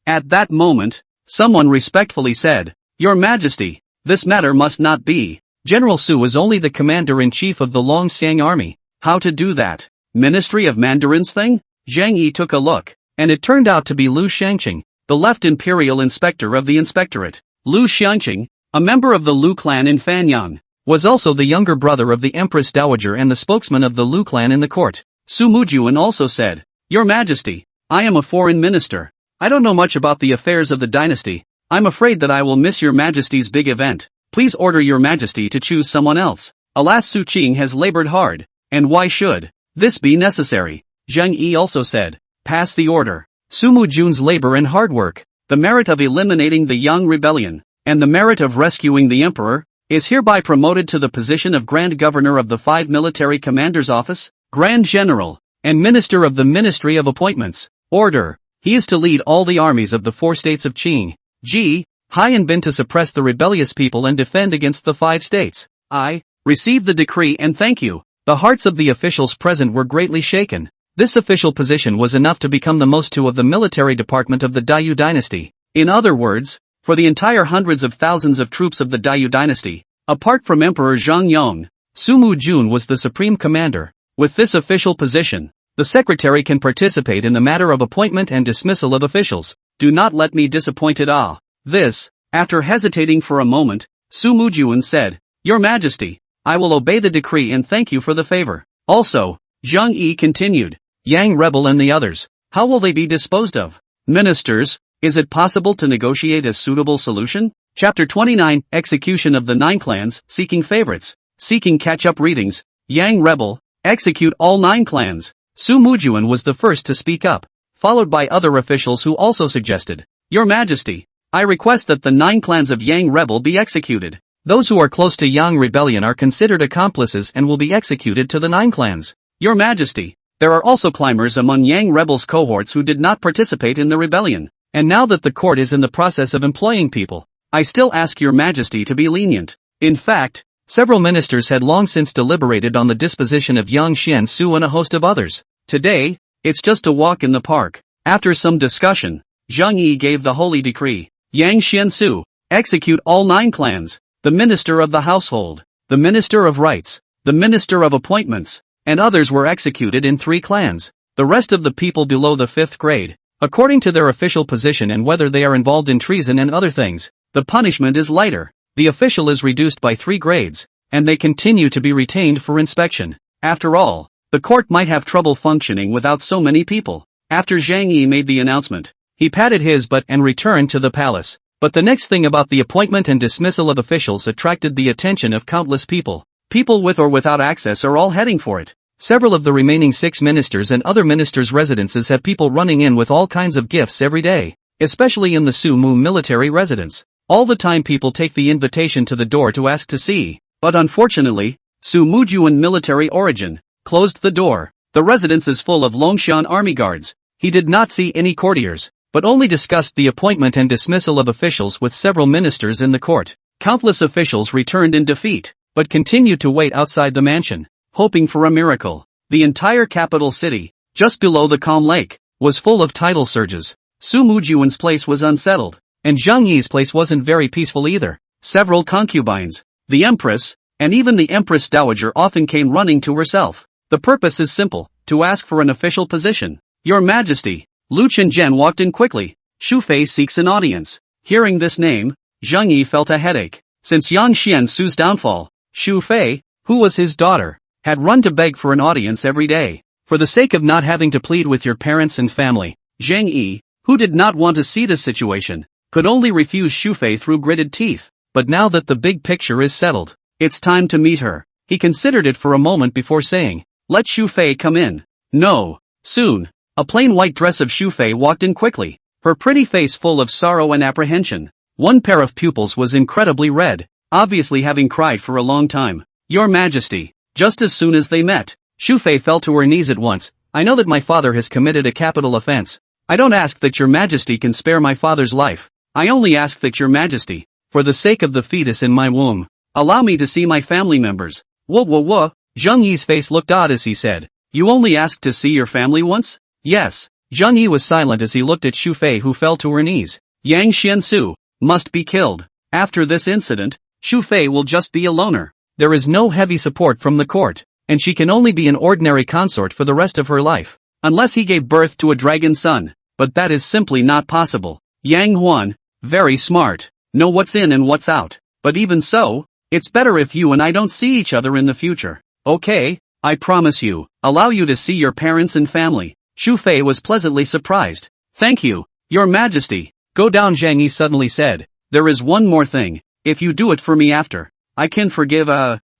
At that moment, someone respectfully said, Your Majesty, this matter must not be. General Su is only the commander-in-chief of the Longxiang army. How to do that? Ministry of Mandarins thing? Zhang Yi took a look, and it turned out to be Lu Xiangqing, the left imperial inspector of the inspectorate. Lu Xiangqing, a member of the Lu clan in Fanyang, was also the younger brother of the Empress Dowager and the spokesman of the Lu clan in the court. Su Mujuan also said, Your Majesty, I am a foreign minister. I don't know much about the affairs of the dynasty. I'm afraid that I will miss Your Majesty's big event. Please order Your Majesty to choose someone else. Alas, Su Qing has labored hard, and why should this be necessary? Zhang Yi also said, Pass the order. Su Mujuan's labor and hard work, the merit of eliminating the Yang rebellion, and the merit of rescuing the emperor, is hereby promoted to the position of Grand Governor of the 5 Military Commanders' Office, Grand General, and Minister of the Ministry of Appointments. Order. He is to lead all the armies of the 4 states of Qing, Ji, Hai and Bin to suppress the rebellious people and defend against the 5 states. I receive the decree and thank you. The hearts of the officials present were greatly shaken. This official position was enough to become the most to of the military department of the Dayu dynasty. In other words, for the entire hundreds of thousands of troops of the Dayu dynasty, apart from Emperor Zhang Yong, Sumu Jun was the supreme commander. With this official position, the secretary can participate in the matter of appointment and dismissal of officials. Do not let me disappointed. This, after hesitating for a moment, Sumu Jun said, Your Majesty, I will obey the decree and thank you for the favor. Also, Zhang Yi continued, Yang Rebel and the others, how will they be disposed of? Ministers, is it possible to negotiate a suitable solution? Chapter 29, Execution of the 9 Clans, Seeking Favorites. Seeking catch-up readings, Yang Rebel, execute all 9 clans. Su Mujuan was the first to speak up, followed by other officials who also suggested, Your Majesty, I request that the 9 clans of Yang Rebel be executed. Those who are close to Yang Rebellion are considered accomplices and will be executed to the 9 clans. Your Majesty, there are also climbers among Yang Rebel's cohorts who did not participate in the rebellion, and now that the court is in the process of employing people, I still ask Your Majesty to be lenient. In fact, several ministers had long since deliberated on the disposition of Yang Xiansu and a host of others. Today, it's just a walk in the park. After some discussion, Zhang Yi gave the holy decree. Yang Xiansu, execute all 9 clans, the minister of the household, the minister of rights, the minister of appointments, and others were executed in 3 clans. The rest of the people below the 5th grade, according to their official position and whether they are involved in treason and other things, the punishment is lighter. The official is reduced by 3 grades, and they continue to be retained for inspection. After all, the court might have trouble functioning without so many people. After Zhang Yi made the announcement, he patted his butt and returned to the palace. But the next thing about the appointment and dismissal of officials attracted the attention of countless people. People with or without access are all heading for it. Several of the remaining 6 ministers and other ministers' residences have people running in with all kinds of gifts every day, especially in the Su Mu military residence. All the time people take the invitation to the door to ask to see, but unfortunately, Su Mujuan military origin closed the door. The residence is full of Longshan army guards. He did not see any courtiers, but only discussed the appointment and dismissal of officials with several ministers in the court. Countless officials returned in defeat, but continued to wait outside the mansion, hoping for a miracle. The entire capital city, just below the calm lake, was full of tidal surges. Su Mujuan's place was unsettled. And Zhang Yi's place wasn't very peaceful either. Several concubines, the empress, and even the empress dowager often came running to herself. The purpose is simple, to ask for an official position. Your Majesty, Lu Chenjian walked in quickly. Xu Fei seeks an audience. Hearing this name, Zhang Yi felt a headache. Since Yang Xiansu's downfall, Xu Fei, who was his daughter, had run to beg for an audience every day. For the sake of not having to plead with your parents and family, Zhang Yi, who did not want to see this situation, could only refuse Xu Fei through gritted teeth. But now that the big picture is settled, it's time to meet her. He considered it for a moment before saying, Let Xu Fei come in. No. Soon, a plain white dress of Xu Fei walked in quickly, her pretty face full of sorrow and apprehension. One pair of pupils was incredibly red, obviously having cried for a long time. Your Majesty, just as soon as they met, Xu Fei fell to her knees at once. I know that my father has committed a capital offense. I don't ask that your Majesty can spare my father's life. I only ask that your Majesty, for the sake of the fetus in my womb, allow me to see my family members. Whoa. Zhang Yi's face looked odd as he said, You only asked to see your family once? Yes. Zhang Yi was silent as he looked at Xu Fei who fell to her knees. Yang Xiansu must be killed. After this incident, Xu Fei will just be a loner. There is no heavy support from the court, and she can only be an ordinary consort for the rest of her life. Unless he gave birth to a dragon son, but that is simply not possible. Yang Huan, very smart, know what's in and what's out, but even so, it's better if you and I don't see each other in the future. Okay, I promise you, allow you to see your parents and family. Xu Fei was pleasantly surprised. Thank you, Your Majesty. Go down, Zhang Yi suddenly said. There is one more thing. If you do it for me after, I can forgive,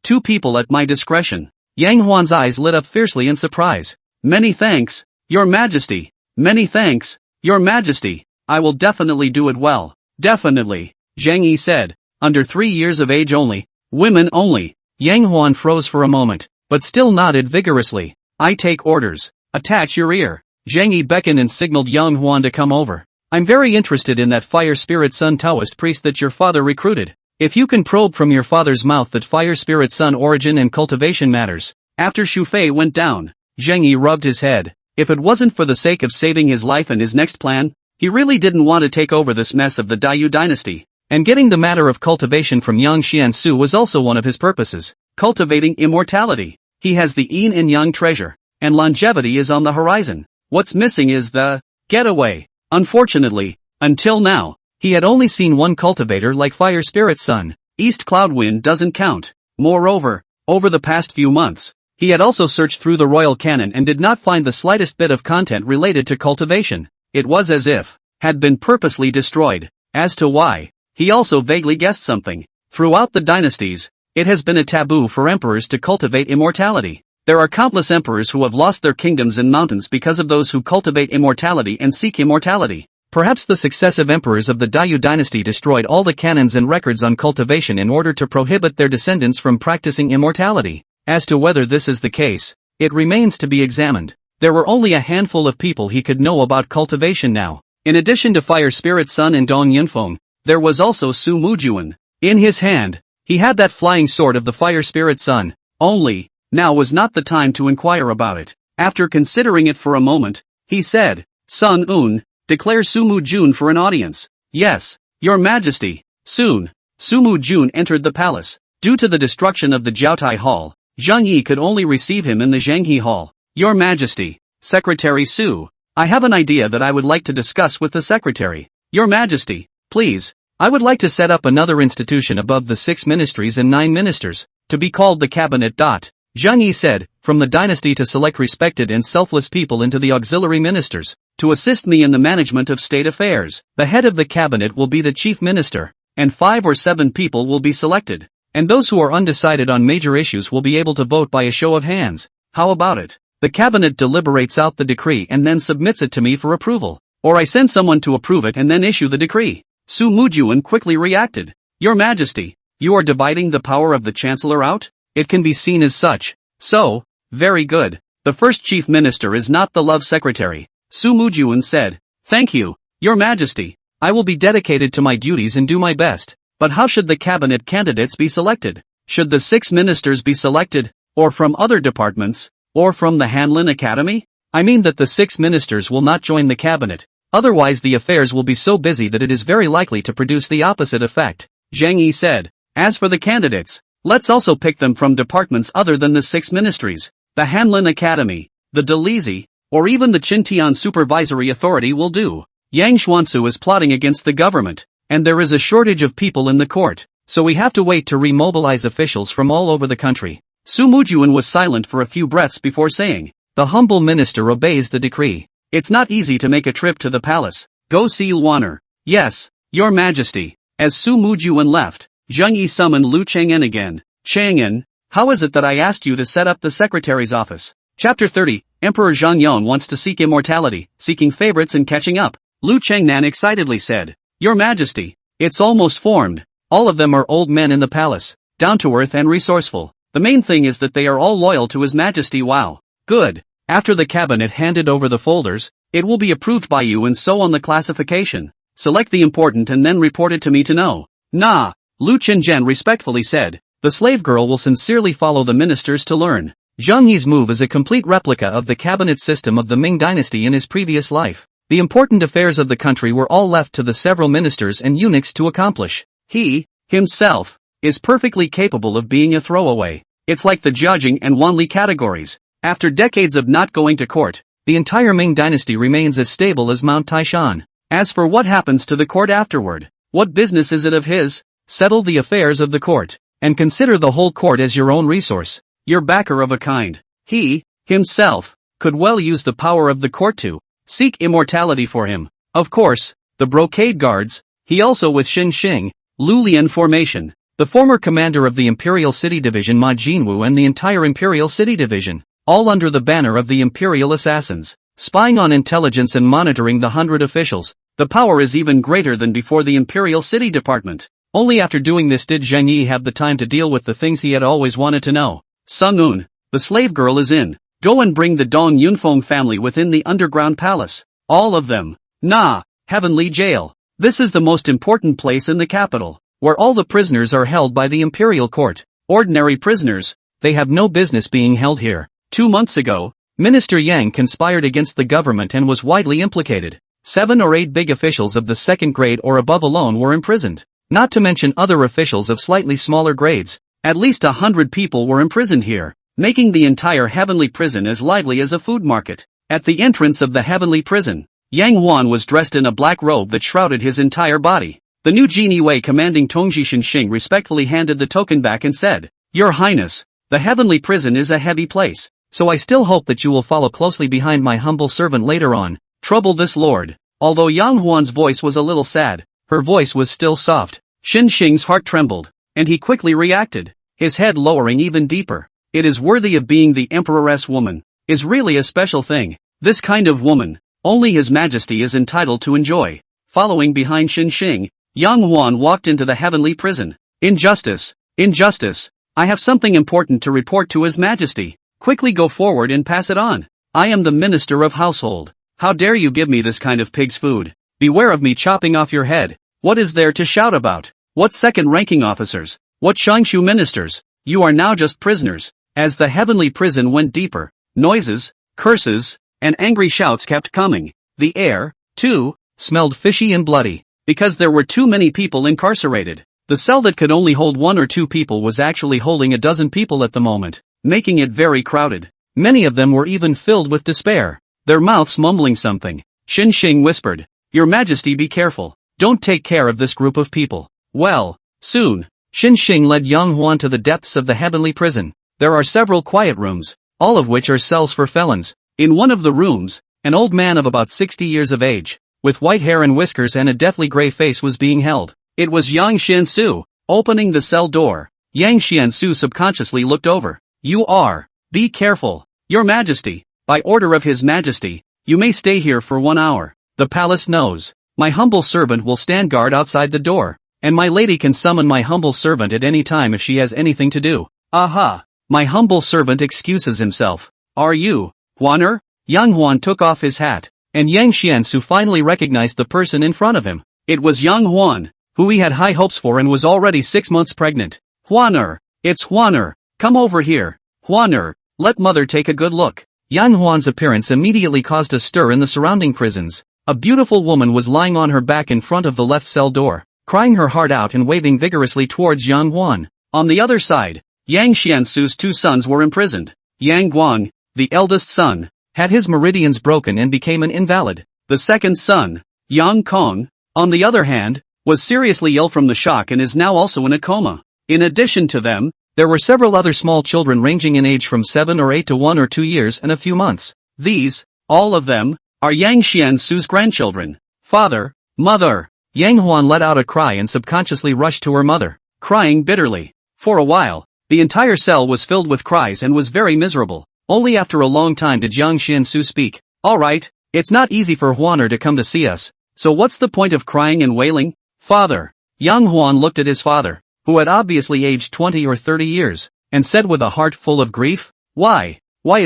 2 people at my discretion. Yang Huan's eyes lit up fiercely in surprise. Many thanks, Your Majesty. Many thanks, Your Majesty. I will definitely do it well. Definitely, Zhang Yi said. Under 3 years of age only, women only. Yang Huan froze for a moment, but still nodded vigorously. I take orders. Attach your ear. Zhang Yi beckoned and signaled Yang Huan to come over. I'm very interested in that fire spirit sun Taoist priest that your father recruited. If you can probe from your father's mouth that fire spirit sun origin and cultivation matters. After Xu Fei went down, Zhang Yi rubbed his head. If it wasn't for the sake of saving his life and his next plan, he really didn't want to take over this mess of the Daiyu dynasty. And getting the matter of cultivation from Yang Xiansu was also one of his purposes. cultivating immortality. He has the yin and yang treasure, and longevity is on the horizon. What's missing is the getaway. Unfortunately, until now, he had only seen one cultivator like Fire Spirit Sun. East Cloudwind doesn't count. Moreover, over the past few months, he had also searched through the royal canon and did not find the slightest bit of content related to cultivation. It was as if had been purposely destroyed. As to why, he also vaguely guessed something. Throughout the dynasties, it has been a taboo for emperors to cultivate immortality. There are countless emperors who have lost their kingdoms and mountains because of those who cultivate immortality and seek immortality. Perhaps the successive emperors of the Dayu dynasty destroyed all the canons and records on cultivation in order to prohibit their descendants from practicing immortality. As to whether this is the case, it remains to be examined. There were only a handful of people he could know about cultivation now. In addition to Fire Spirit Sun and Dong Yunfeng, there was also Su Mujuan. In his hand, he had that flying sword of the Fire Spirit Sun. Only, now was not the time to inquire about it. After considering it for a moment, he said, Sun Un, declare Su Mujun for an audience. Yes, Your Majesty. Soon, Su Mujun entered the palace. Due to the destruction of the Jiaotai Hall, Zhang Yi could only receive him in the Zhanghe Hall. Your Majesty, Secretary Su, I have an idea that I would like to discuss with the Secretary. Your Majesty, please, I would like to set up another institution above the 6 ministries and 9 ministers, to be called the Cabinet. Zhang Yi said, from the dynasty to select respected and selfless people into the auxiliary ministers, to assist me in the management of state affairs. The head of the cabinet will be the chief minister, and 5 or 7 people will be selected, and those who are undecided on major issues will be able to vote by a show of hands. How about it? The cabinet deliberates out the decree and then submits it to me for approval, or I send someone to approve it and then issue the decree. Su Mujuan quickly reacted. Your Majesty, you are dividing the power of the Chancellor out? It can be seen as such. So, very good. The first chief minister is not the love secretary. Su Mujuan said. Thank you, Your Majesty. I will be dedicated to my duties and do my best. But how should the cabinet candidates be selected? Should the 6 ministers be selected, or from other departments, or from the Hanlin Academy? I mean that the 6 ministers will not join the cabinet. Otherwise the affairs will be so busy that it is very likely to produce the opposite effect. Zhang Yi said. As for the candidates, let's also pick them from departments other than the 6 ministries. The Hanlin Academy, the Dalizi, or even the Qintian Supervisory Authority will do. Yang Xuansu is plotting against the government, and there is a shortage of people in the court, so we have to wait to remobilize officials from all over the country. Su Mujuan was silent for a few breaths before saying, the humble minister obeys the decree. It's not easy to make a trip to the palace. Go see Luaner. Yes, Your Majesty. As Su Mujuan left, Zhang Yi summoned Lu Chang'an again. Chang'an, how is it that I asked you to set up the secretary's office? Chapter 30, Emperor Zhang wants to seek immortality, seeking favorites and catching up. Lu Chang'an excitedly said, Your Majesty, it's almost formed. All of them are old men in the palace, down to earth and resourceful. The main thing is that they are all loyal to His Majesty. Wow. Good. After the cabinet handed over the folders, it will be approved by you and so on the classification. Select the important and then report it to me to know. Nah, Lu Qingzhen respectfully said. The slave girl will sincerely follow the ministers to learn. Zhang Yi's move is a complete replica of the cabinet system of the Ming dynasty in his previous life. The important affairs of the country were all left to the several ministers and eunuchs to accomplish. He, himself, is perfectly capable of being a throwaway. It's like the judging and Wanli categories. After decades of not going to court, the entire Ming dynasty remains as stable as Mount Taishan. As for what happens to the court afterward, what business is it of his? Settle the affairs of the court, and consider the whole court as your own resource. Your backer of a kind. He, himself, could well use the power of the court to seek immortality for him. Of course, the brocade guards, he also with Xin Xing, Lu Lian formation, the former commander of the Imperial City Division Ma Jinwu and the entire Imperial City Division. All under the banner of the Imperial Assassins, spying on intelligence and monitoring the 100 officials. The power is even greater than before the Imperial City Department. Only after doing this did Zhang Yi have the time to deal with the things he had always wanted to know. Sung Un, the slave girl is in. Go and bring the Dong Yunfeng family within the underground palace. All of them. Nah, Heavenly Jail. This is the most important place in the capital, where all the prisoners are held by the Imperial Court. Ordinary prisoners, they have no business being held here. 2 months ago, Minister Yang conspired against the government and was widely implicated. 7 or 8 big officials of the 2nd grade or above alone were imprisoned, not to mention other officials of slightly smaller grades. At least 100 people were imprisoned here, making the entire heavenly prison as lively as a food market. At the entrance of the heavenly prison, Yang Huan was dressed in a black robe that shrouded his entire body. The new genie Wei commanding Tongji Shenxing respectfully handed the token back and said, "Your Highness, the heavenly prison is a heavy place, so I still hope that you will follow closely behind my humble servant later on. Trouble this lord." Although Yang Huan's voice was a little sad, her voice was still soft. Shenxing's heart trembled, and he quickly reacted, his head lowering even deeper. It is worthy of being the emperoress woman, is really a special thing. This kind of woman, only His Majesty is entitled to enjoy. Following behind Shenxing, Yang Huan walked into the heavenly prison. Injustice, injustice. I have something important to report to His Majesty. Quickly go forward and pass it on. I am the Minister of Household. How dare you give me this kind of pig's food? Beware of me chopping off your head. What is there to shout about? What second-ranking officers? What Shangshu ministers? You are now just prisoners. As the heavenly prison went deeper, noises, curses, and angry shouts kept coming. The air, too, smelled fishy and bloody, because there were too many people incarcerated. The cell that could only hold 1 or 2 people was actually holding a dozen people at the moment, making it very crowded. Many of them were even filled with despair, their mouths mumbling something. Shenxing whispered, "Your Majesty, be careful. Don't take care of this group of people." Well, soon, Shenxing led Yang Huan to the depths of the heavenly prison. There are several quiet rooms, all of which are cells for felons. In one of the rooms, an old man of about 60 years of age, with white hair and whiskers and a deathly gray face was being held. It was Yang Xiansu. Opening the cell door, Yang Xiansu subconsciously looked over. "You are. Be careful. Your Majesty. By order of His Majesty, you may stay here for 1 hour. The palace knows. My humble servant will stand guard outside the door, and my lady can summon my humble servant at any time if she has anything to do." Aha! My humble servant excuses himself. "Are you, Huaner?" Yang Huan took off his hat, and Yang Xiansu finally recognized the person in front of him. It was Yang Huan, who he had high hopes for and was already 6 months pregnant. "Huaner, it's Huaner, come over here. Huaner, let mother take a good look." Yang Huan's appearance immediately caused a stir in the surrounding prisons. A beautiful woman was lying on her back in front of the left cell door, crying her heart out and waving vigorously towards Yang Huan. On the other side, Yang Xiansu's 2 sons were imprisoned. Yang Guang, the eldest son, had his meridians broken and became an invalid. The second son, Yang Kong, on the other hand, was seriously ill from the shock and is now also in a coma. In addition to them, there were several other small children ranging in age from 7 or 8 to 1 or 2 years and a few months. These, all of them, are Yang Xiansu's grandchildren. "Father, mother!" Yang Huan let out a cry and subconsciously rushed to her mother, crying bitterly. For a while, the entire cell was filled with cries and was very miserable. Only after a long time did Yang Xiansu speak. "Alright, it's not easy for Huaner to come to see us, so what's the point of crying and wailing?" "Father." Yang Huan looked at his father, who had obviously aged 20 or 30 years, and said with a heart full of grief, Why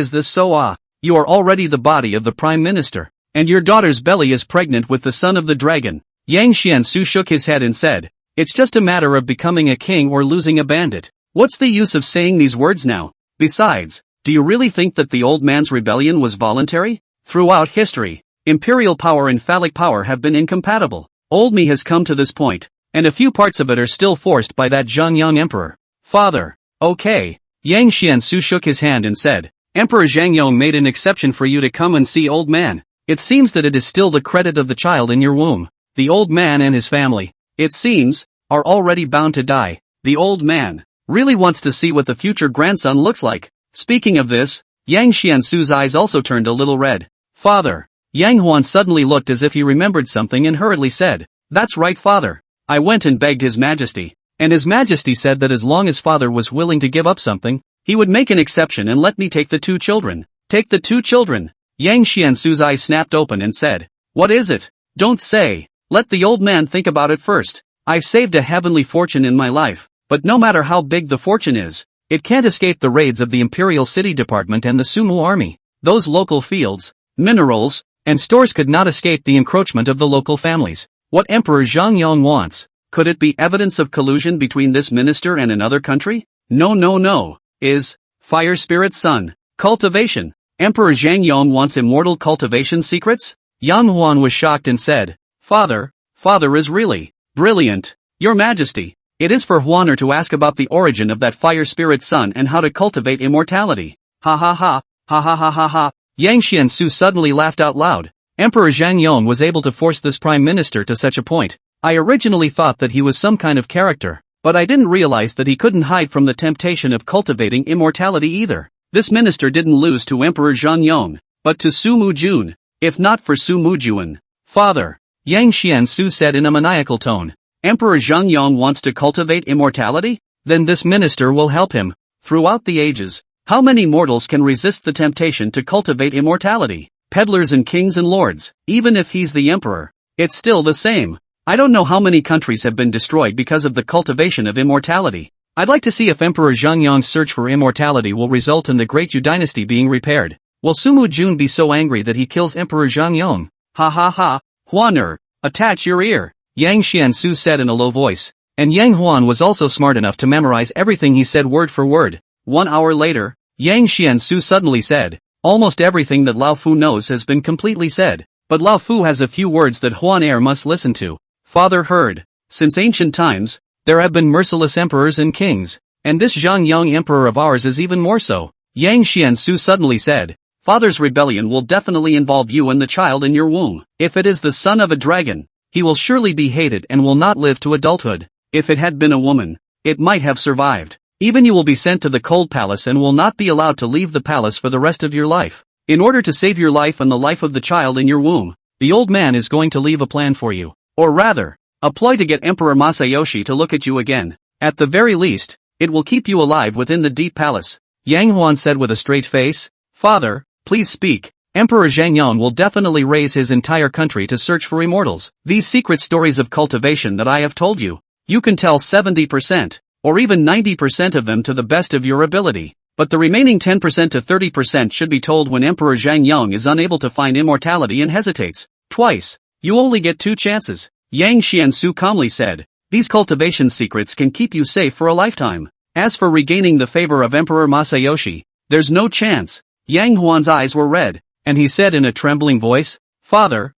is this so? You are already the body of the Prime Minister, and your daughter's belly is pregnant with the son of the dragon." Yang Xiansu shook his head and said, "It's just a matter of becoming a king or losing a bandit. What's the use of saying these words now? Besides, do you really think that the old man's rebellion was voluntary? Throughout history, imperial power and phallic power have been incompatible. Old me has come to this point, and a few parts of it are still forced by that Zhangyang emperor." "Father, okay." Yang Xiansu shook his hand and said, "Emperor Zhangyang made an exception for you to come and see old man. It seems that it is still the credit of the child in your womb. The old man and his family, it seems, are already bound to die. The old man really wants to see what the future grandson looks like." Speaking of this, Yang Xiansu's eyes also turned a little red. "Father." Yang Huan suddenly looked as if he remembered something and hurriedly said, "That's right, father. I went and begged His Majesty, and His Majesty said that as long as father was willing to give up something, he would make an exception and let me take the 2 children. Take the 2 children? Yang Xiansu's eyes snapped open and said, "What is it? Don't say. Let the old man think about it first. I've saved a heavenly fortune in my life, but no matter how big the fortune is, it can't escape the raids of the Imperial City Department and the Sumu Army. Those local fields, minerals, and stores could not escape the encroachment of the local families. What Emperor Zhangyang wants, could it be evidence of collusion between this minister and another country? No. Is fire spirit son, cultivation. Emperor Zhangyang wants immortal cultivation secrets?" Yang Huan was shocked and said, Father is really brilliant. Your Majesty, It is for Huaner to ask about the origin of that fire spirit son and how to cultivate immortality. Ha ha ha, ha ha ha ha ha. Yang Xiansu suddenly laughed out loud. Emperor Zhang Yong was able to force this prime minister to such a point. I originally thought that he was some kind of character, but I didn't realize that he couldn't hide from the temptation of cultivating immortality either. This minister didn't lose to Emperor Zhang Yong, but to Su Mujun. If not for Su Mujun, father, Yang Xiansu said in a maniacal tone. Emperor Zhang Yong wants to cultivate immortality? Then this minister will help him. Throughout the ages, how many mortals can resist the temptation to cultivate immortality? Peddlers and kings and lords. Even if he's the emperor, it's still the same. I don't know how many countries have been destroyed because of the cultivation of immortality. I'd like to see if Emperor Zhang Yong's search for immortality will result in the Great Zhou dynasty being repaired. Will Su Mujun be so angry that he kills Emperor Zhang Yong? Ha ha ha. Huaner, attach your ear, Yang Xiansu said in a low voice. And Yang Huan was also smart enough to memorize everything he said word for word. 1 hour later, Yang Xiansu suddenly said, almost everything that Lao Fu knows has been completely said, but Lao Fu has a few words that Huaner must listen to. Father heard, since ancient times, there have been merciless emperors and kings, and this Zhang Yong emperor of ours is even more so. Yang Xiansu suddenly said, Father's rebellion will definitely involve you and the child in your womb. If it is the son of a dragon, he will surely be hated and will not live to adulthood. If it had been a woman, it might have survived. Even you will be sent to the cold palace and will not be allowed to leave the palace for the rest of your life. In order to save your life and the life of the child in your womb, the old man is going to leave a plan for you. Or rather, a ploy to get Emperor Masayoshi to look at you again. At the very least, it will keep you alive within the deep palace. Yang Huan said with a straight face. Father, please speak. Emperor Zhang Yong will definitely raise his entire country to search for immortals. These secret stories of cultivation that I have told you, you can tell 70%, or even 90% of them to the best of your ability. But the remaining 10% to 30% should be told when Emperor Zhang Yong is unable to find immortality and hesitates. Twice. You only get 2 chances. Yang Xiansu calmly said. These cultivation secrets can keep you safe for a lifetime. As for regaining the favor of Emperor Masayoshi, there's no chance. Yang Huan's eyes were red, and he said in a trembling voice, Father,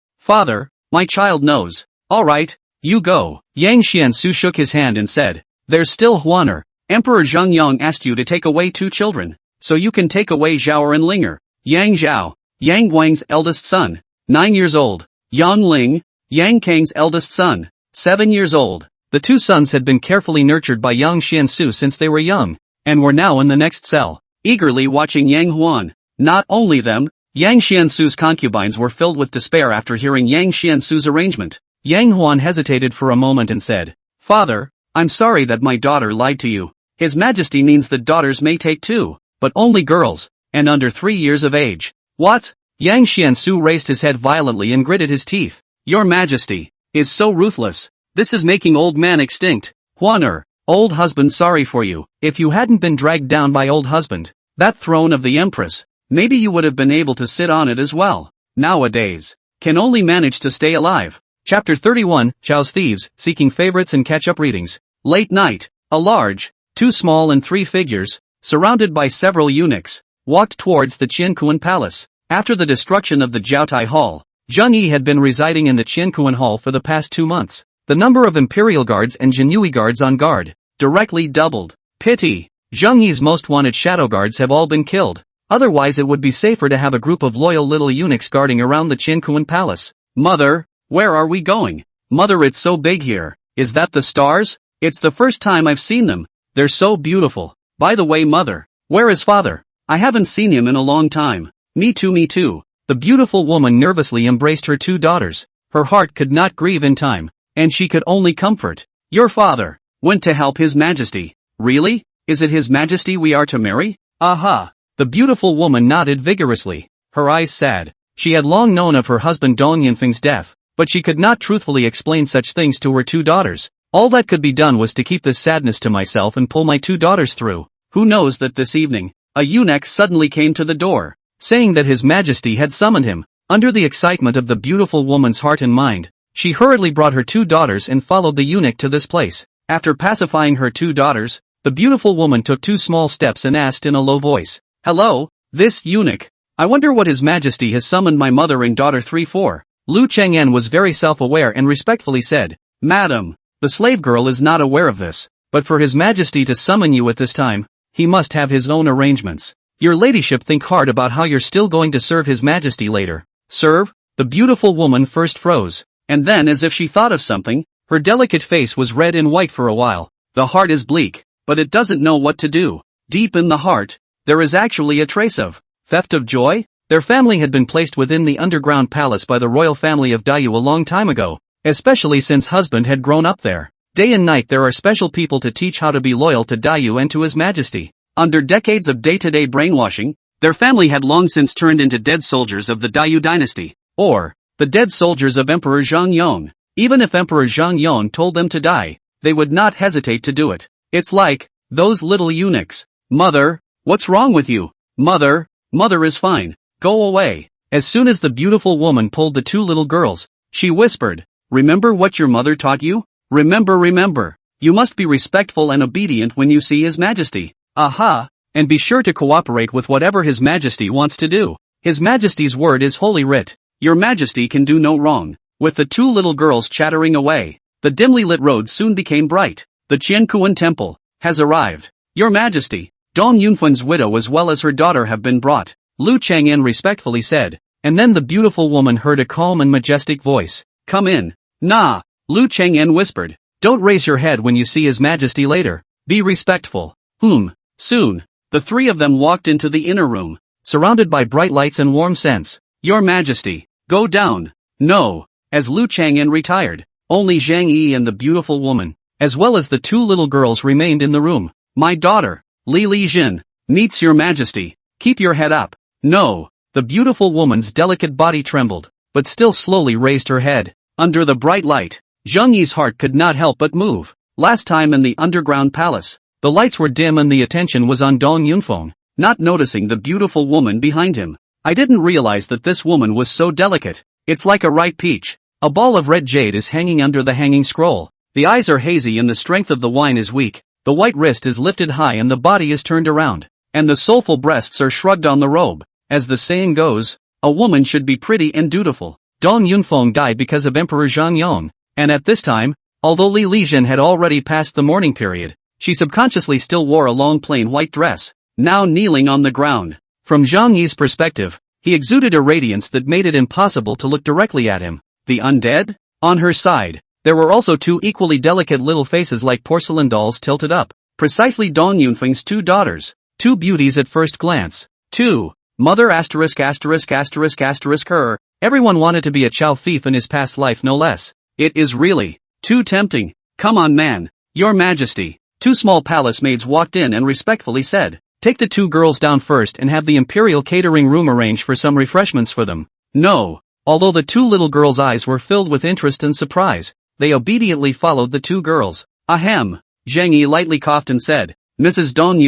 my child knows. Alright, you go. Yang Xiansu shook his hand and said, there's still Huaner. Emperor Zhang Yong asked you to take away 2 children, so you can take away Zhao and Linger. Yang Zhao, Yang Guang's eldest son, 9 years old. Yang Ling, Yang Kang's eldest son, 7 years old. The 2 sons had been carefully nurtured by Yang Xiansu since they were young, and were now in the next cell, eagerly watching Yang Huan. Not only them, Yang Xiansu's concubines were filled with despair after hearing Yang Xiansu's arrangement. Yang Huan hesitated for a moment and said, Father, I'm sorry that my daughter lied to you. His Majesty means that daughters may take 2, but only girls, and under 3 years of age. What? Yang Xiansu raised his head violently and gritted his teeth. Your Majesty is so ruthless. This is making old man extinct. Huaner, old husband, sorry for you. If you hadn't been dragged down by old husband, that throne of the Empress, maybe you would have been able to sit on it as well. Nowadays, can only manage to stay alive. Chapter 31, Chao's Thieves, Seeking Favorites and Catch-Up Readings. Late night, a large, 2 small and 3 figures, surrounded by several eunuchs, walked towards the Qiankuan Palace. After the destruction of the Jiaotai Hall, Zheng Yi had been residing in the Qiankuan Hall for the past 2 months. The number of Imperial Guards and Jinui Guards on guard directly doubled. Pity, Zheng Yi's most wanted shadow guards have all been killed. Otherwise it would be safer to have a group of loyal little eunuchs guarding around the Qiankuan Palace. Mother, where are we going? Mother, it's so big here. Is that the stars? It's the first time I've seen them. They're so beautiful. By the way, Mother, where is Father? I haven't seen him in a long time. Me too, me too. The beautiful woman nervously embraced her 2 daughters. Her heart could not grieve in time, and she could only comfort. Your father went to help His Majesty. Really? Is it His Majesty we are to marry? Aha. The beautiful woman nodded vigorously, her eyes sad. She had long known of her husband Dong Yinfeng's death, but she could not truthfully explain such things to her 2 daughters. All that could be done was to keep this sadness to myself and pull my 2 daughters through. Who knows that this evening, a eunuch suddenly came to the door, saying that His Majesty had summoned him. Under the excitement of the beautiful woman's heart and mind, she hurriedly brought her 2 daughters and followed the eunuch to this place. After pacifying her 2 daughters, the beautiful woman took 2 small steps and asked in a low voice, Hello, this eunuch. I wonder what His Majesty has summoned my mother and daughter 3 for. Lu Cheng'an was very self-aware and respectfully said, Madam, The slave girl is not aware of this, but for His Majesty to summon you at this time, he must have his own arrangements. Your ladyship, think hard about how you're still going to serve His Majesty later. Serve? The beautiful woman first froze, and then, as if she thought of something, her delicate face was red and white for a while. The heart is bleak, but it doesn't know what to do. Deep in the heart, there is actually a trace of theft of joy. Their family had been placed within the underground palace by the royal family of Dayu a long time ago, especially since husband had grown up there. Day and night there are special people to teach how to be loyal to Dayu and to His Majesty. Under decades of day-to-day brainwashing, their family had long since turned into dead soldiers of the Dayu dynasty, or the dead soldiers of Emperor Zhang Yong. Even if Emperor Zhang Yong told them to die, they would not hesitate to do it. It's like those little eunuchs. Mother, what's wrong with you? Mother is fine. Go away. As soon as the beautiful woman pulled the two little girls, she whispered, remember what your mother taught you? Remember. You must be respectful and obedient when you see His Majesty. Aha! And be sure to cooperate with whatever His Majesty wants to do. His Majesty's word is holy writ. Your Majesty can do no wrong. With the two little girls chattering away, the dimly lit road soon became bright. The Qiankuan temple has arrived. Your Majesty, Dong Yunfen's widow as well as her daughter have been brought, Lu Chang'an respectfully said, and then the beautiful woman heard a calm and majestic voice. Come in. Nah, Lu Chang'an whispered. Don't raise your head when you see His Majesty later. Be respectful. Soon, the three of them walked into the inner room, surrounded by bright lights and warm scents. Your Majesty, go down. No. As Lu Chang'an retired, only Zhang Yi and the beautiful woman, as well as the two little girls remained in the room. My daughter, Li Lijin, meets Your Majesty. Keep your head up. No. The beautiful woman's delicate body trembled, but still slowly raised her head. Under the bright light, Zhang Yi's heart could not help but move. Last time in the underground palace, the lights were dim and the attention was on Dong Yunfeng, not noticing the beautiful woman behind him. I didn't realize that this woman was so delicate. It's like a ripe peach. A ball of red jade is hanging under the hanging scroll. The eyes are hazy and the strength of the wine is weak. The white wrist is lifted high and the body is turned around, and the soulful breasts are shrugged on the robe. As the saying goes, a woman should be pretty and dutiful. Dong Yunfeng died because of Emperor Zhang Yong, and at this time, although Li Lijin had already passed the mourning period, she subconsciously still wore a long plain white dress, now kneeling on the ground. From Zhang Yi's perspective, he exuded a radiance that made it impossible to look directly at him. The undead? On her side, there were also two equally delicate little faces like porcelain dolls tilted up, precisely Dong Yunfeng's two daughters, two beauties at first glance. Two. Mother ******* her. Everyone wanted to be a chow thief in his past life no less. It is really too tempting. Come on man, Your Majesty. Two small palace maids walked in and respectfully said, take the two girls down first and have the imperial catering room arrange for some refreshments for them. No. Although the two little girls' eyes were filled with interest and surprise, they obediently followed the two girls. Ahem. Zhang Yi lightly coughed and said, Mrs. Dong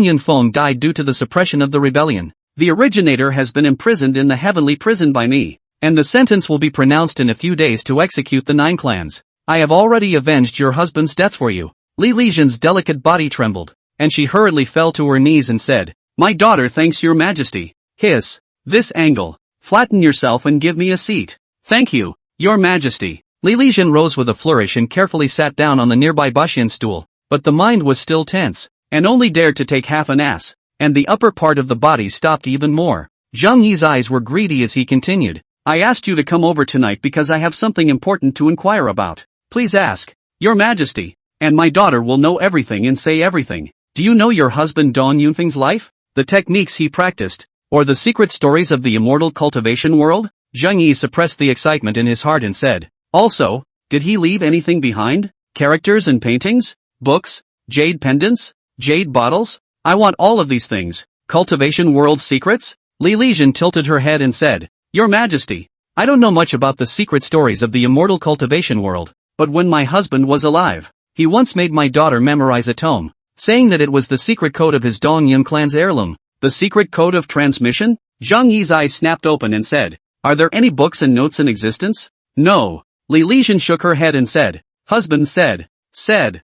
Yunfeng died due to the suppression of the rebellion. The originator has been imprisoned in the heavenly prison by me, and the sentence will be pronounced in a few days to execute the 9 clans. I have already avenged your husband's death for you. Li Lijin's delicate body trembled, and she hurriedly fell to her knees and said, my daughter thanks Your Majesty. Hiss. This angle. Flatten yourself and give me a seat. Thank you, Your Majesty. Li Lijin rose with a flourish and carefully sat down on the nearby Bashan stool, but the mind was still tense, and only dared to take half an ass, and the upper part of the body stopped even more. Zhang Yi's eyes were greedy as he continued, I asked you to come over tonight because I have something important to inquire about. Please ask, Your Majesty, and my daughter will know everything and say everything. Do you know your husband Dong Yunfeng's life? The techniques he practiced? Or the secret stories of the immortal cultivation world? Zhang Yi suppressed the excitement in his heart and said, also, did he leave anything behind? Characters and paintings? Books? Jade pendants? Jade bottles? I want all of these things. Cultivation world secrets? Li Lijin tilted her head and said, Your Majesty, I don't know much about the secret stories of the immortal cultivation world, but when my husband was alive, he once made my daughter memorize a tome, saying that it was the secret code of his Dong Yun clan's heirloom. The secret code of transmission? Zhang Yi's eyes snapped open and said, are there any books and notes in existence? No. Li Lijin shook her head and said, husband said.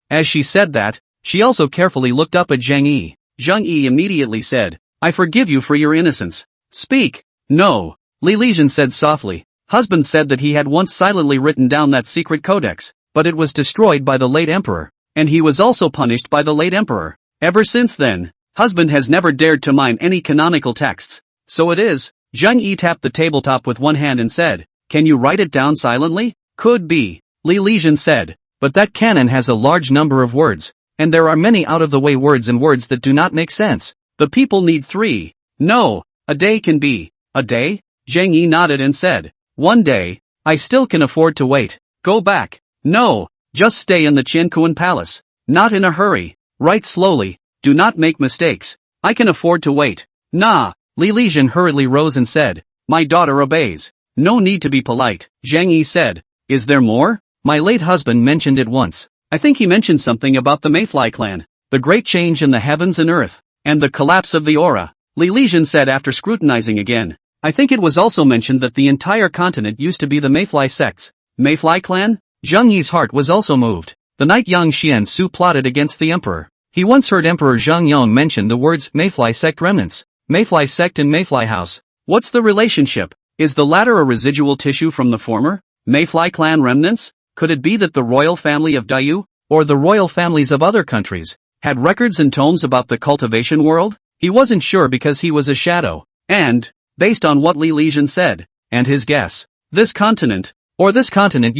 As she said that, she also carefully looked up at Zhang Yi. Zhang Yi immediately said, I forgive you for your innocence. Speak. No. Li Lijin said softly, husband said that he had once silently written down that secret codex, but it was destroyed by the late emperor, and he was also punished by the late emperor. Ever since then, husband has never dared to mime any canonical texts. So it is. Zheng Yi tapped the tabletop with one hand and said, "Can you write it down silently?" "Could be," Li Lijian said, "but that canon has a large number of words, and there are many out-of-the-way words and words that do not make sense. The people need 3. No, a day can be." "A day?" Zheng Yi nodded and said, "1 day. I still can afford to wait." "Go back." "No, just stay in the Qiankuan Palace. Not in a hurry. Write slowly, do not make mistakes. I can afford to wait." "Nah." Li Lijian hurriedly rose and said, "My daughter obeys. No need to be polite." Zheng Yi said, "Is there more?" "My late husband mentioned it once. I think he mentioned something about the Mayfly clan, the great change in the heavens and earth, and the collapse of the aura." Li Lijian said after scrutinizing again, "I think it was also mentioned that the entire continent used to be the Mayfly sects." "Mayfly clan?" Zheng Yi's heart was also moved. The night Yang Xiansu plotted against the emperor. He once heard Emperor Zheng Yong mention the words Mayfly sect remnants. Mayfly sect and Mayfly house. What's the relationship? Is the latter a residual tissue from the former? Mayfly clan remnants? Could it be that the royal family of Dayu, or the royal families of other countries, had records and tomes about the cultivation world? He wasn't sure because he was a shadow, and, based on what Li Lijian said, and his guess, this continent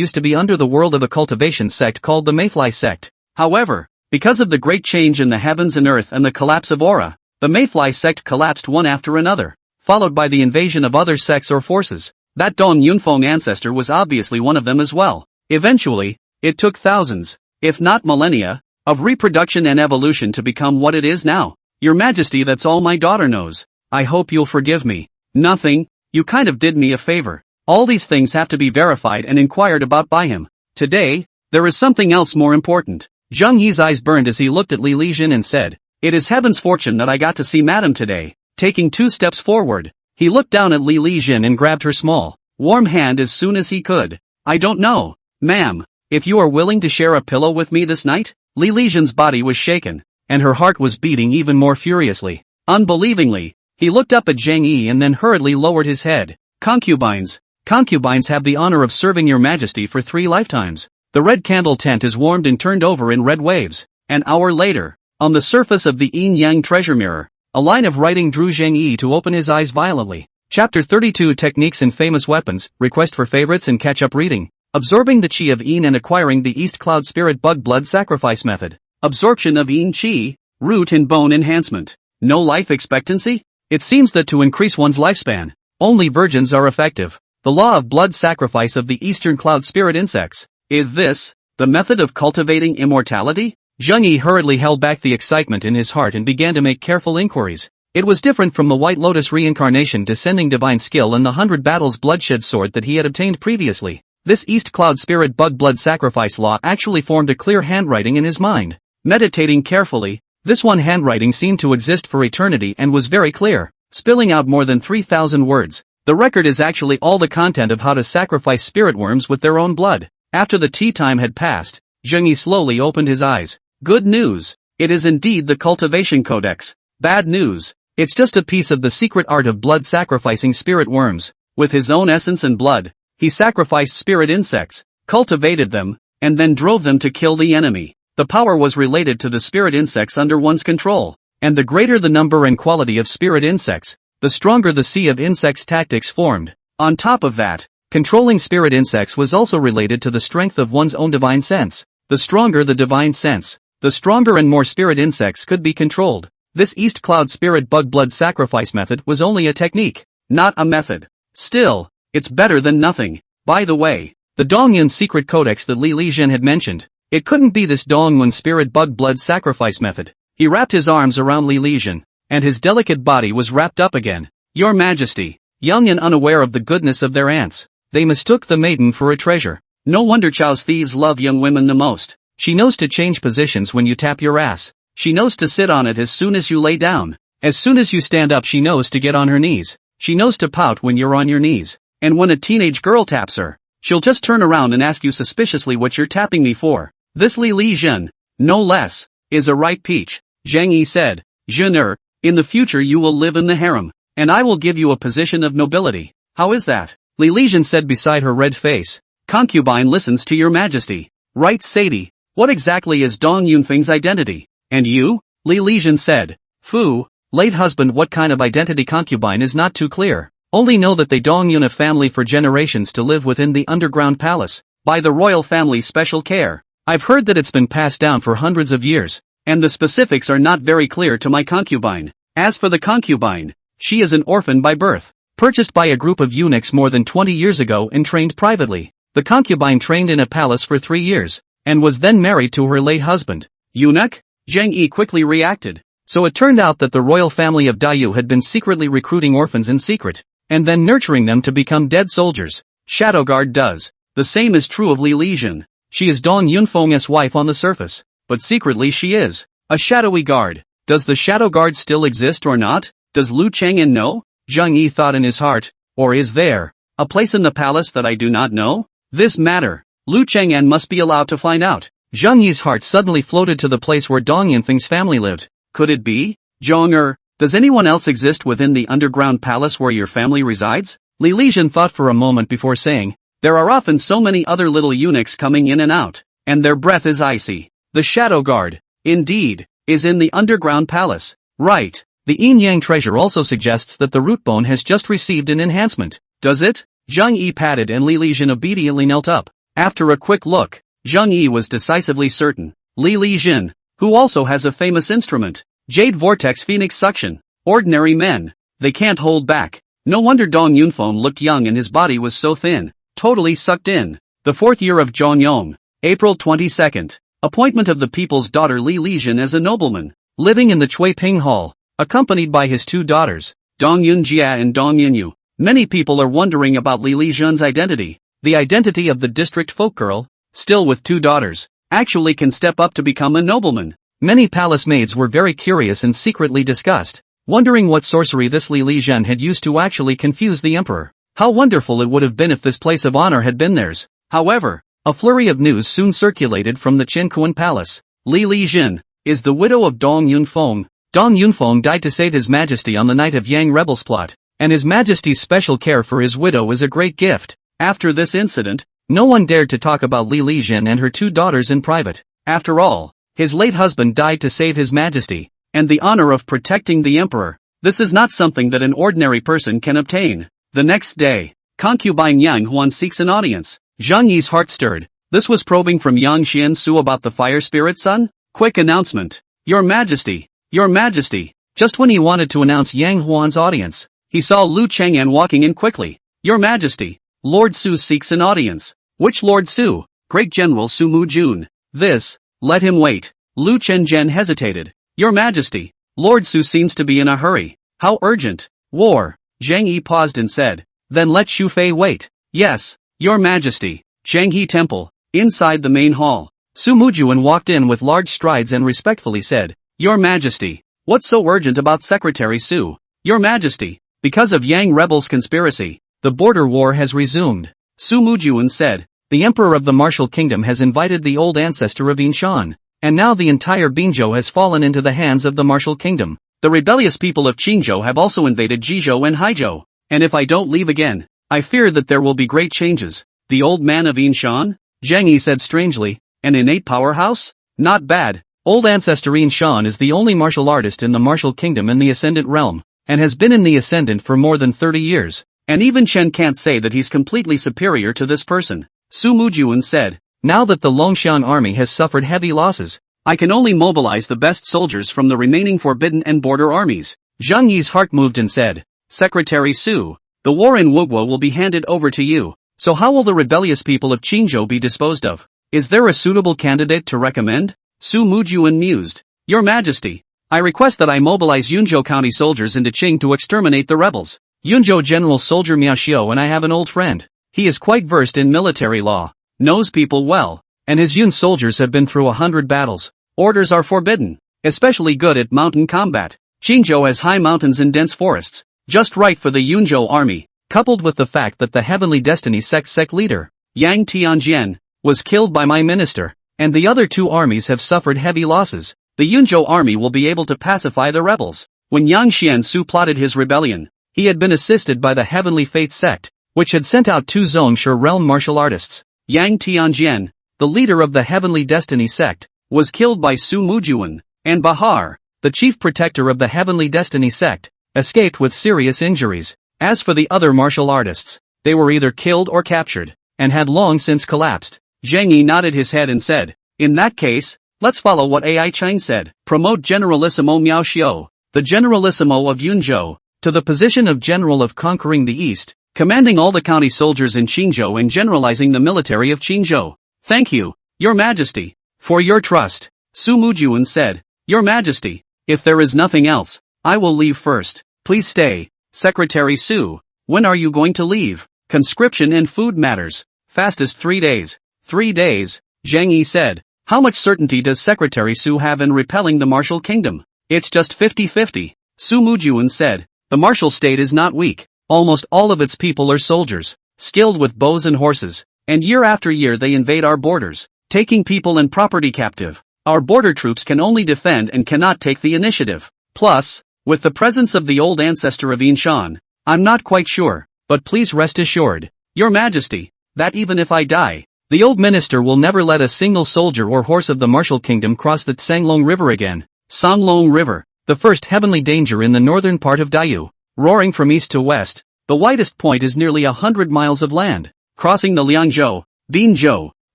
used to be under the world of a cultivation sect called the Mayfly sect. However, because of the great change in the heavens and earth and the collapse of aura, the Mayfly sect collapsed one after another, followed by the invasion of other sects or forces. That Dong Yunfeng ancestor was obviously one of them as well. Eventually, it took thousands, if not millennia, of reproduction and evolution to become what it is now. Your Majesty, that's all my daughter knows. I hope you'll forgive me. Nothing, you kind of did me a favor. All these things have to be verified and inquired about by him. Today, there is something else more important. Zheng Yi's eyes burned as he looked at Li Lijian and said, "It is heaven's fortune that I got to see Madam today." Taking 2 steps forward, he looked down at Li Lijian and grabbed her small, warm hand as soon as he could. "I don't know, ma'am, if you are willing to share a pillow with me this night?" Li Lijian's body was shaken, and her heart was beating even more furiously. Unbelievingly, he looked up at Zheng Yi and then hurriedly lowered his head. "Concubines. Concubines have the honor of serving your Majesty for 3 lifetimes. The red candle tent is warmed and turned over in red waves. An hour later, on the surface of the yin-yang treasure mirror, a line of writing drew Zheng Yi to open his eyes violently. Chapter 32 Techniques and Famous Weapons, Request for Favorites and Catch-up Reading. Absorbing the Qi of Yin and acquiring the East Cloud Spirit Bug Blood Sacrifice Method. Absorption of Yin Qi, root and bone enhancement. No life expectancy? It seems that to increase one's lifespan, only virgins are effective. The law of blood sacrifice of the Eastern Cloud Spirit insects. Is this the method of cultivating immortality? Zheng Yi hurriedly held back the excitement in his heart and began to make careful inquiries. It was different from the White Lotus reincarnation descending divine skill and the 100 battles bloodshed sword that he had obtained previously. This East Cloud Spirit Bug Blood Sacrifice law actually formed a clear handwriting in his mind. Meditating carefully, this one handwriting seemed to exist for eternity and was very clear, spilling out more than 3,000 words. The record is actually all the content of how to sacrifice spirit worms with their own blood. After the tea time had passed, Zheng Yi slowly opened his eyes. Good news. It is indeed the Cultivation Codex. Bad news. It's just a piece of the secret art of blood sacrificing spirit worms. With his own essence and blood, he sacrificed spirit insects, cultivated them, and then drove them to kill the enemy. The power was related to the spirit insects under one's control, and the greater the number and quality of spirit insects, the stronger the sea of insects tactics formed. On top of that, controlling spirit insects was also related to the strength of one's own divine sense. The stronger the divine sense, the stronger and more spirit insects could be controlled. This East Cloud Spirit Bug Blood Sacrifice method was only a technique, not a method. Still, it's better than nothing. By the way, the Dongyun secret codex that Li Lijian had mentioned, it couldn't be this Dongyun Spirit Bug Blood Sacrifice method. He wrapped his arms around Li Lijian, and his delicate body was wrapped up again. Your Majesty, young and unaware of the goodness of their aunts, they mistook the maiden for a treasure. No wonder Chao's thieves love young women the most. She knows to change positions when you tap your ass. She knows to sit on it as soon as you lay down. As soon as you stand up she knows to get on her knees. She knows to pout when you're on your knees. And when a teenage girl taps her, she'll just turn around and ask you suspiciously what you're tapping me for. This Li Lijian, no less, is a ripe peach. Zheng Yi said, Jeuneur, in the future you will live in the harem, and I will give you a position of nobility. How is that? Li Lijian said beside her red face. Concubine listens to your Majesty. Right, Sadie. What exactly is Dong Yunfeng's identity? And you? Li Lijun said. Fu, late husband. What kind of identity? Concubine is not too clear. Only know that they Dong Yun a family for generations to live within the underground palace, by the royal family's special care. I've heard that it's been passed down for hundreds of years, and the specifics are not very clear to my concubine. As for the concubine, she is an orphan by birth, purchased by a group of eunuchs more than 20 years ago and trained privately. The concubine trained in a palace for 3 years, and was then married to her late husband. Eunuch? Zhang Yi quickly reacted. So it turned out that the royal family of Dayu had been secretly recruiting orphans in secret, and then nurturing them to become dead soldiers. Shadowguard does. The same is true of Li Lijun. She is Dong Yunfeng's wife on the surface, but secretly she is a shadowy guard. Does the shadow guard still exist or not? Does Lu Chang'an know? Zhang Yi thought in his heart. Or is there a place in the palace that I do not know? This matter, Lu Chang'an must be allowed to find out. Zhang Yi's heart suddenly floated to the place where Dong Yunfeng's family lived. Could it be? Zhong does anyone else exist within the underground palace where your family resides? Li Lijun thought for a moment before saying, there are often so many other little eunuchs coming in and out, and their breath is icy. The shadow guard, indeed, is in the underground palace. Right. The Yin Yang treasure also suggests that the root bone has just received an enhancement. Does it? Zhang Yi patted and Li Lijun obediently knelt up. After a quick look, Zhang Yi was decisively certain. Li Lijun, who also has a famous instrument, Jade Vortex Phoenix Suction. Ordinary men, they can't hold back. No wonder Dong Yunfeng looked young and his body was so thin, totally sucked in. The 4th year of Zhongyong, April 22nd. Appointment of the people's daughter Li Lijun as a nobleman, living in the Chui Ping Hall, accompanied by his 2 daughters, Dong Yunjia and Dong Yunyu. Many people are wondering about Li Lijun's identity. The identity of the district folk girl, still with 2 daughters, actually can step up to become a nobleman. Many palace maids were very curious and secretly discussed, wondering what sorcery this Li Lijun had used to actually confuse the emperor. How wonderful it would have been if this place of honor had been theirs. However, a flurry of news soon circulated from the Qinkuan palace. Li Lijun is the widow of Dong Yunfeng. Dong Yunfeng died to save His Majesty on the night of Yang rebels' plot, and His Majesty's special care for his widow is a great gift. After this incident, no one dared to talk about Li Lijun and her 2 daughters in private. After all, his late husband died to save His Majesty, and the honor of protecting the emperor. This is not something that an ordinary person can obtain. The next day, concubine Yang Huan seeks an audience. Zhang Yi's heart stirred. This was probing from Yang Xiansu about the fire spirit son? Quick announcement. Your Majesty, Your Majesty. Just when he wanted to announce Yang Huan's audience, he saw Lu Chang'an walking in quickly. Your Majesty, Lord Su seeks an audience. Which Lord Su? Great General Su Mujun. This, let him wait. Lu Chenzhen hesitated. Your Majesty, Lord Su seems to be in a hurry. How urgent? War. Zhang Yi paused and said. Then let Xu Fei wait. Yes, Your Majesty. Changhe Temple, inside the main hall. Su Mujuan walked in with large strides and respectfully said, Your Majesty, what's so urgent about Secretary Su? Your Majesty, because of Yang rebels' conspiracy, the border war has resumed. Su Mujuan said, the Emperor of the Martial Kingdom has invited the old ancestor of Yinshan, and now the entire Binzhou has fallen into the hands of the Martial Kingdom. The rebellious people of Qingzhou have also invaded Jizhou and Haizhou, and if I don't leave again, I fear that there will be great changes. The old man of Yinshan? Zhang Yi said strangely, an innate powerhouse? Not bad. Old ancestor Yinshan is the only martial artist in the Martial Kingdom in the Ascendant realm, and has been in the Ascendant for more than 30 years, and even Chen can't say that he's completely superior to this person. Su Mujuan said, now that the Longxiang army has suffered heavy losses, I can only mobilize the best soldiers from the remaining forbidden and border armies. Zhang Yi's heart moved and said, Secretary Su, the war in Wuguo will be handed over to you, so how will the rebellious people of Qingzhou be disposed of? Is there a suitable candidate to recommend? Su Mujuan mused. Your Majesty, I request that I mobilize Yunzhou County soldiers into Qing to exterminate the rebels. Yunzhou General Soldier Miao Xiao and I have an old friend. He is quite versed in military law, knows people well, and his Yun soldiers have been through 100 battles. Orders are forbidden, especially good at mountain combat. Qingzhou has high mountains and dense forests, just right for the Yunzhou army, coupled with the fact that the Heavenly Destiny sect leader, Yang Tianjian, was killed by my minister, and the other 2 armies have suffered heavy losses. The Yunzhou army will be able to pacify the rebels. When Yang Xiansu plotted his rebellion, he had been assisted by the Heavenly Fates sect, which had sent out 2 Zhongshe realm martial artists. Yang Tianjian, the leader of the Heavenly Destiny sect, was killed by Su Mujuan, and Bahar, the chief protector of the Heavenly Destiny sect, escaped with serious injuries. As for the other martial artists, they were either killed or captured, and had long since collapsed. Zhang Yi nodded his head and said, "In that case, let's follow what Ai Chang said. Promote Generalissimo Miao Xiao, the Generalissimo of Yunzhou, to the position of General of Conquering the East, commanding all the county soldiers in Qingzhou and generalizing the military of Qingzhou. Thank you, Your Majesty, for your trust." Su Mujuan said, "Your Majesty, if there is nothing else, I will leave first. Please stay." Secretary Su, when are you going to leave? Conscription and food matters. Fastest 3 days. 3 days, Zhang Yi said. How much certainty does Secretary Su have in repelling the martial kingdom? It's just 50-50. Su Mujuan said, the martial state is not weak. Almost all of its people are soldiers, skilled with bows and horses, and year after year they invade our borders, taking people and property captive. Our border troops can only defend and cannot take the initiative. Plus, with the presence of the old ancestor of Yinshan, I'm not quite sure, but please rest assured, Your Majesty, that even if I die, the old minister will never let a single soldier or horse of the martial kingdom cross the Tsanglong River again. Songlong River, the first heavenly danger in the northern part of Dayu. Roaring from east to west, the widest point is nearly 100 miles of land, crossing the Liangzhou, Binzhou,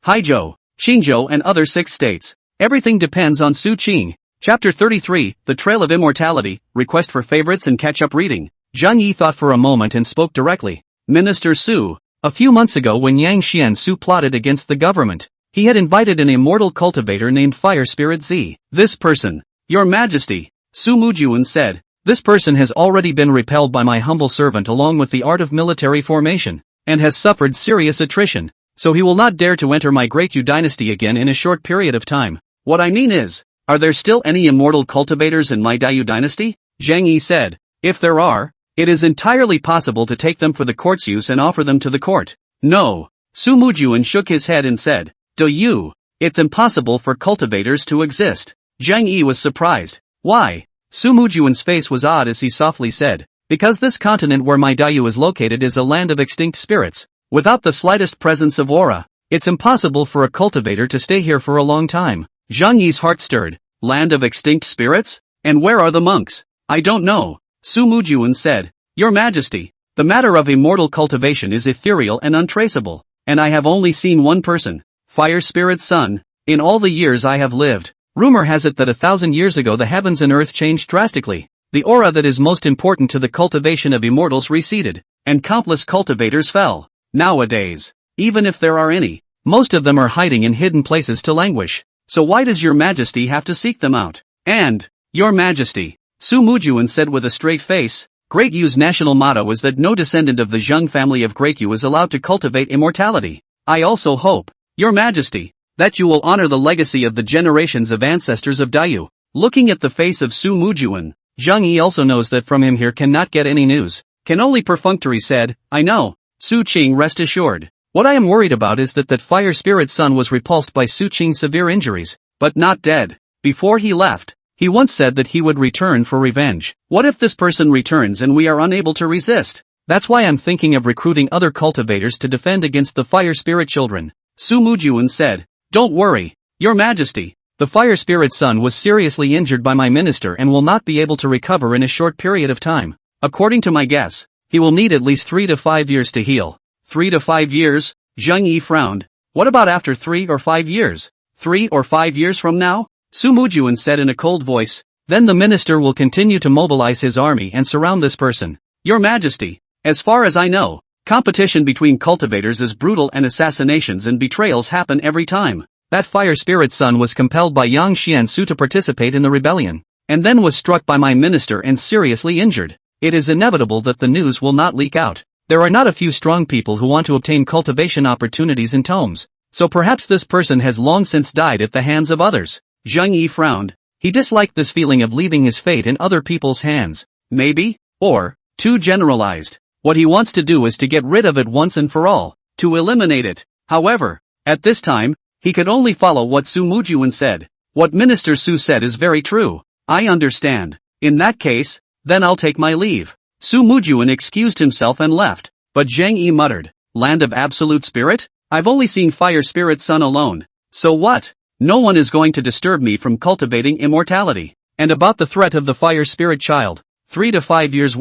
Haizhou, Xinzhou and other 6 states. Everything depends on Su Qing. Chapter 33, The Trail of Immortality, Request for Favorites and Catch-up Reading. Zhang Yi thought for a moment and spoke directly. Minister Su, a few months ago when Yang Xian Su plotted against the government, he had invited an immortal cultivator named Fire Spirit Z. This person, Your Majesty, Su Mujuan said, this person has already been repelled by my humble servant along with the art of military formation, and has suffered serious attrition, so he will not dare to enter my Great Yu dynasty again in a short period of time. What I mean is, are there still any immortal cultivators in my Dayu dynasty? Zhang Yi said, if there are, it is entirely possible to take them for the court's use and offer them to the court. No. Su Mujuan shook his head and said, do you? It's impossible for cultivators to exist. Zhang Yi was surprised. Why? Su Mujuan's face was odd as he softly said, because this continent where my Dayu is located is a land of extinct spirits, without the slightest presence of aura. It's impossible for a cultivator to stay here for a long time. Zhang Yi's heart stirred. Land of extinct spirits? And where are the monks? I don't know. Su Mujuan said, Your Majesty, the matter of immortal cultivation is ethereal and untraceable, and I have only seen one person, Fire Spirit's son, in all the years I have lived. Rumor has it that 1,000 years ago the heavens and earth changed drastically. The aura that is most important to the cultivation of immortals receded, and countless cultivators fell. Nowadays, even if there are any, most of them are hiding in hidden places to languish. So why does Your Majesty have to seek them out? And, Your Majesty, Su Mujuan said with a straight face, Great Yu's national motto is that no descendant of the Zheng family of Great Yu is allowed to cultivate immortality. I also hope, Your Majesty, that you will honor the legacy of the generations of ancestors of Dayu. Looking at the face of Su Mujuan, Zhang Yi also knows that from him here cannot get any news. Can only perfunctory said, I know. Su Qing rest assured. What I am worried about is that Fire Spirit's son was repulsed by Su Qing's severe injuries, but not dead. Before he left, he once said that he would return for revenge. What if this person returns and we are unable to resist? That's why I'm thinking of recruiting other cultivators to defend against the Fire Spirit children. Su Mujuan said, Don't worry, Your Majesty. The Fire Spirit's son was seriously injured by my minister and will not be able to recover in a short period of time. According to my guess, he will need at least 3 to 5 years to heal. 3 to 5 years? Zhang Yi frowned. What about after 3 or 5 years? 3 or 5 years from now? Su Mujuan said in a cold voice. Then the minister will continue to mobilize his army and surround this person. Your Majesty, as far as I know, competition between cultivators is brutal and assassinations and betrayals happen every time. That Fire Spirit son was compelled by Yang Xian Su to participate in the rebellion, and then was struck by my minister and seriously injured. It is inevitable that the news will not leak out. There are not a few strong people who want to obtain cultivation opportunities in tomes, so perhaps this person has long since died at the hands of others. Zhang Yi frowned. He disliked this feeling of leaving his fate in other people's hands. Maybe, or, too generalized. What he wants to do is to get rid of it once and for all, to eliminate it. However, at this time, he could only follow what Su Mujuan said. What Minister Su said is very true. I understand. In that case, then I'll take my leave. Su Mujuan excused himself and left, but Zhang Yi muttered, Land of Absolute Spirit? I've only seen Fire Spirit's son alone. So what? No one is going to disturb me from cultivating immortality. And about the threat of the fire spirit child, 3 to 5 years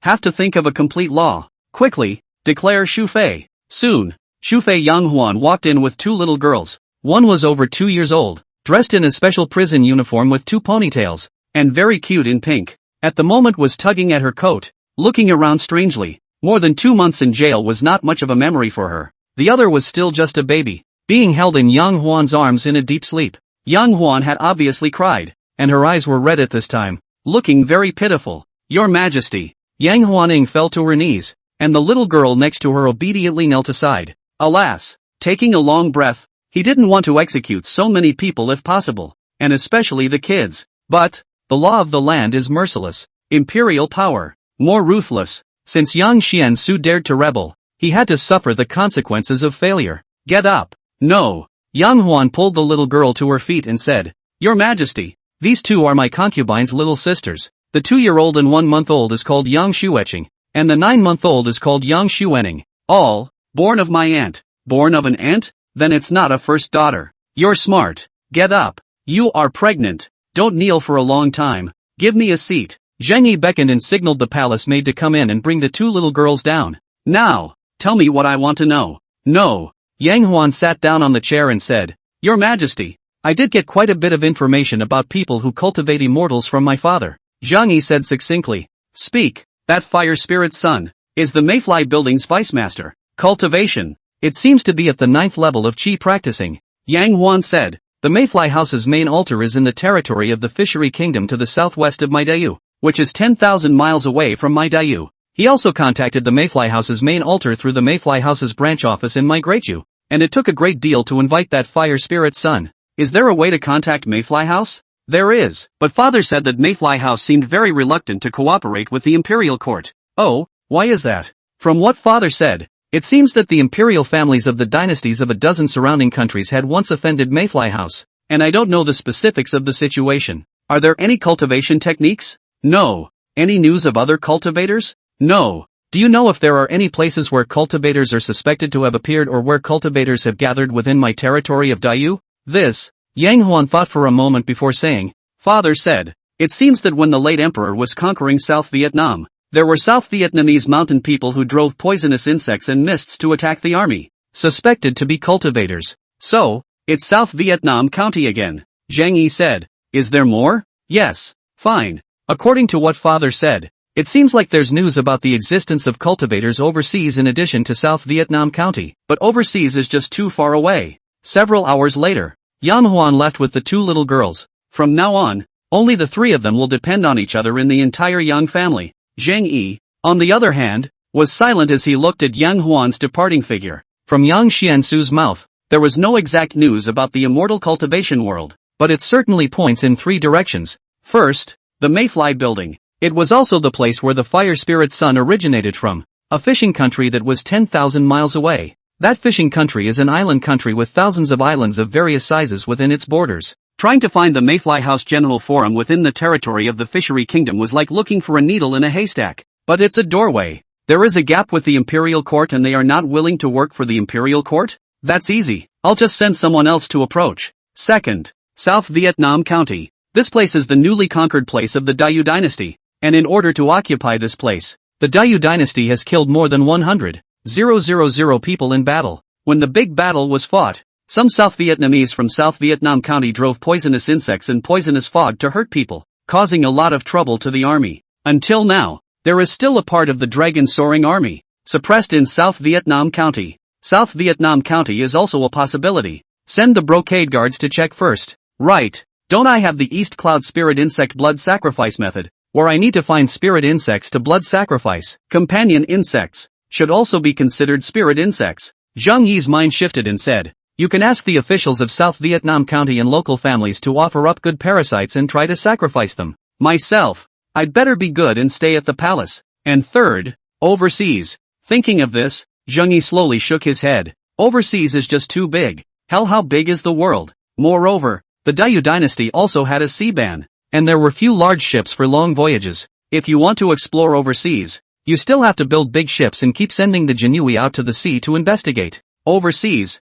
have to think of a complete law. Quickly, declare Xu Fei. Soon, Xu Fei Yanghuan walked in with 2 little girls. One was over 2 years old, dressed in a special prison uniform with 2 ponytails, and very cute in pink. At the moment was tugging at her coat, looking around strangely. More than 2 months in jail was not much of a memory for her. The other was still just a baby, being held in Yang Huan's arms in a deep sleep. Yang Huan had obviously cried, and her eyes were red at this time, looking very pitiful. Your Majesty. Yang Huaning fell to her knees, and the little girl next to her obediently knelt aside. Alas, taking a long breath, he didn't want to execute so many people if possible, and especially the kids. But, the law of the land is merciless, imperial power, more ruthless. Since Yang Xiansu dared to rebel, he had to suffer the consequences of failure. Get up. No. Yang Huan pulled the little girl to her feet and said, Your Majesty, these 2 are my concubines' little sisters. The 2-year-old and 1-month-old is called Yang Xueching, and the 9-month-old is called Yang Xuening. All, born of my aunt. Born of an aunt? Then it's not a first daughter. You're smart. Get up. You are pregnant. Don't kneel for a long time. Give me a seat. Zheng Yi beckoned and signaled the palace maid to come in and bring the 2 little girls down. Now, tell me what I want to know. No. Yang Huan sat down on the chair and said, Your Majesty, I did get quite a bit of information about people who cultivate immortals from my father. Zhang Yi said succinctly. Speak. That fire spirit's son is the Mayfly Building's vice master. Cultivation. It seems to be at the 9th level of qi practicing. Yang Huan said. The Mayfly House's main altar is in the territory of the Fishery Kingdom to the southwest of Maidayu, which is 10,000 miles away from Maidayu. He also contacted the Mayfly House's main altar through the Mayfly House's branch office in Maigraiju, and it took a great deal to invite that fire spirit's son. Is there a way to contact Mayfly House? There is, but father said that Mayfly House seemed very reluctant to cooperate with the imperial court. Oh, why is that? From what father said, it seems that the imperial families of the dynasties of a dozen surrounding countries had once offended Mayfly House, and I don't know the specifics of the situation. Are there any cultivation techniques? No. Any news of other cultivators? No. Do you know if there are any places where cultivators are suspected to have appeared or where cultivators have gathered within my territory of Dayu? This, Yang Huan thought for a moment before saying. Father said, it seems that when the late emperor was conquering South Vietnam, there were South Vietnamese mountain people who drove poisonous insects and mists to attack the army, suspected to be cultivators. So, it's South Vietnam County again, Zhang Yi said. Is there more? Yes. Fine. According to what father said, it seems like there's news about the existence of cultivators overseas in addition to South Vietnam County, but overseas is just too far away. Several hours later, Yan Huan left with the 2 little girls. From now on, only the 3 of them will depend on each other in the entire Yang family. Zheng Yi, on the other hand, was silent as he looked at Yang Huan's departing figure. From Yang Xiansu's mouth, there was no exact news about the immortal cultivation world, but it certainly points in 3 directions. First, the Mayfly Building. It was also the place where the fire spirit's son originated from, a fishing country that was 10,000 miles away. That fishing country is an island country with thousands of islands of various sizes within its borders. Trying to find the Mayfly House General Forum within the territory of the Fishery Kingdom was like looking for a needle in a haystack. But it's a doorway. There is a gap with the Imperial Court and they are not willing to work for the Imperial Court? That's easy. I'll just send someone else to approach. Second, South Vietnam County. This place is the newly conquered place of the Dayu dynasty, and in order to occupy this place, the Dayu dynasty has killed more than 100,000 people in battle. When the big battle was fought, some South Vietnamese from South Vietnam County drove poisonous insects and poisonous fog to hurt people, causing a lot of trouble to the army. Until now, there is still a part of the Dragon Soaring Army, suppressed in South Vietnam County. South Vietnam County is also a possibility. Send the Brocade Guards to check first. Right. Don't I have the East Cloud Spirit Insect Blood Sacrifice method, where I need to find spirit insects to blood sacrifice? Companion insects should also be considered spirit insects. Zhang Yi's mind shifted and said, you can ask the officials of South Vietnam County and local families to offer up good parasites and try to sacrifice them. Myself, I'd better be good and stay at the palace. And third, overseas. Thinking of this, Zhang Yi slowly shook his head. Overseas is just too big. Hell, how big is the world? Moreover, the Dayu dynasty also had a sea ban, and there were few large ships for long voyages. If you want to explore overseas, you still have to build big ships and keep sending the Jinui out to the sea to investigate. Overseas.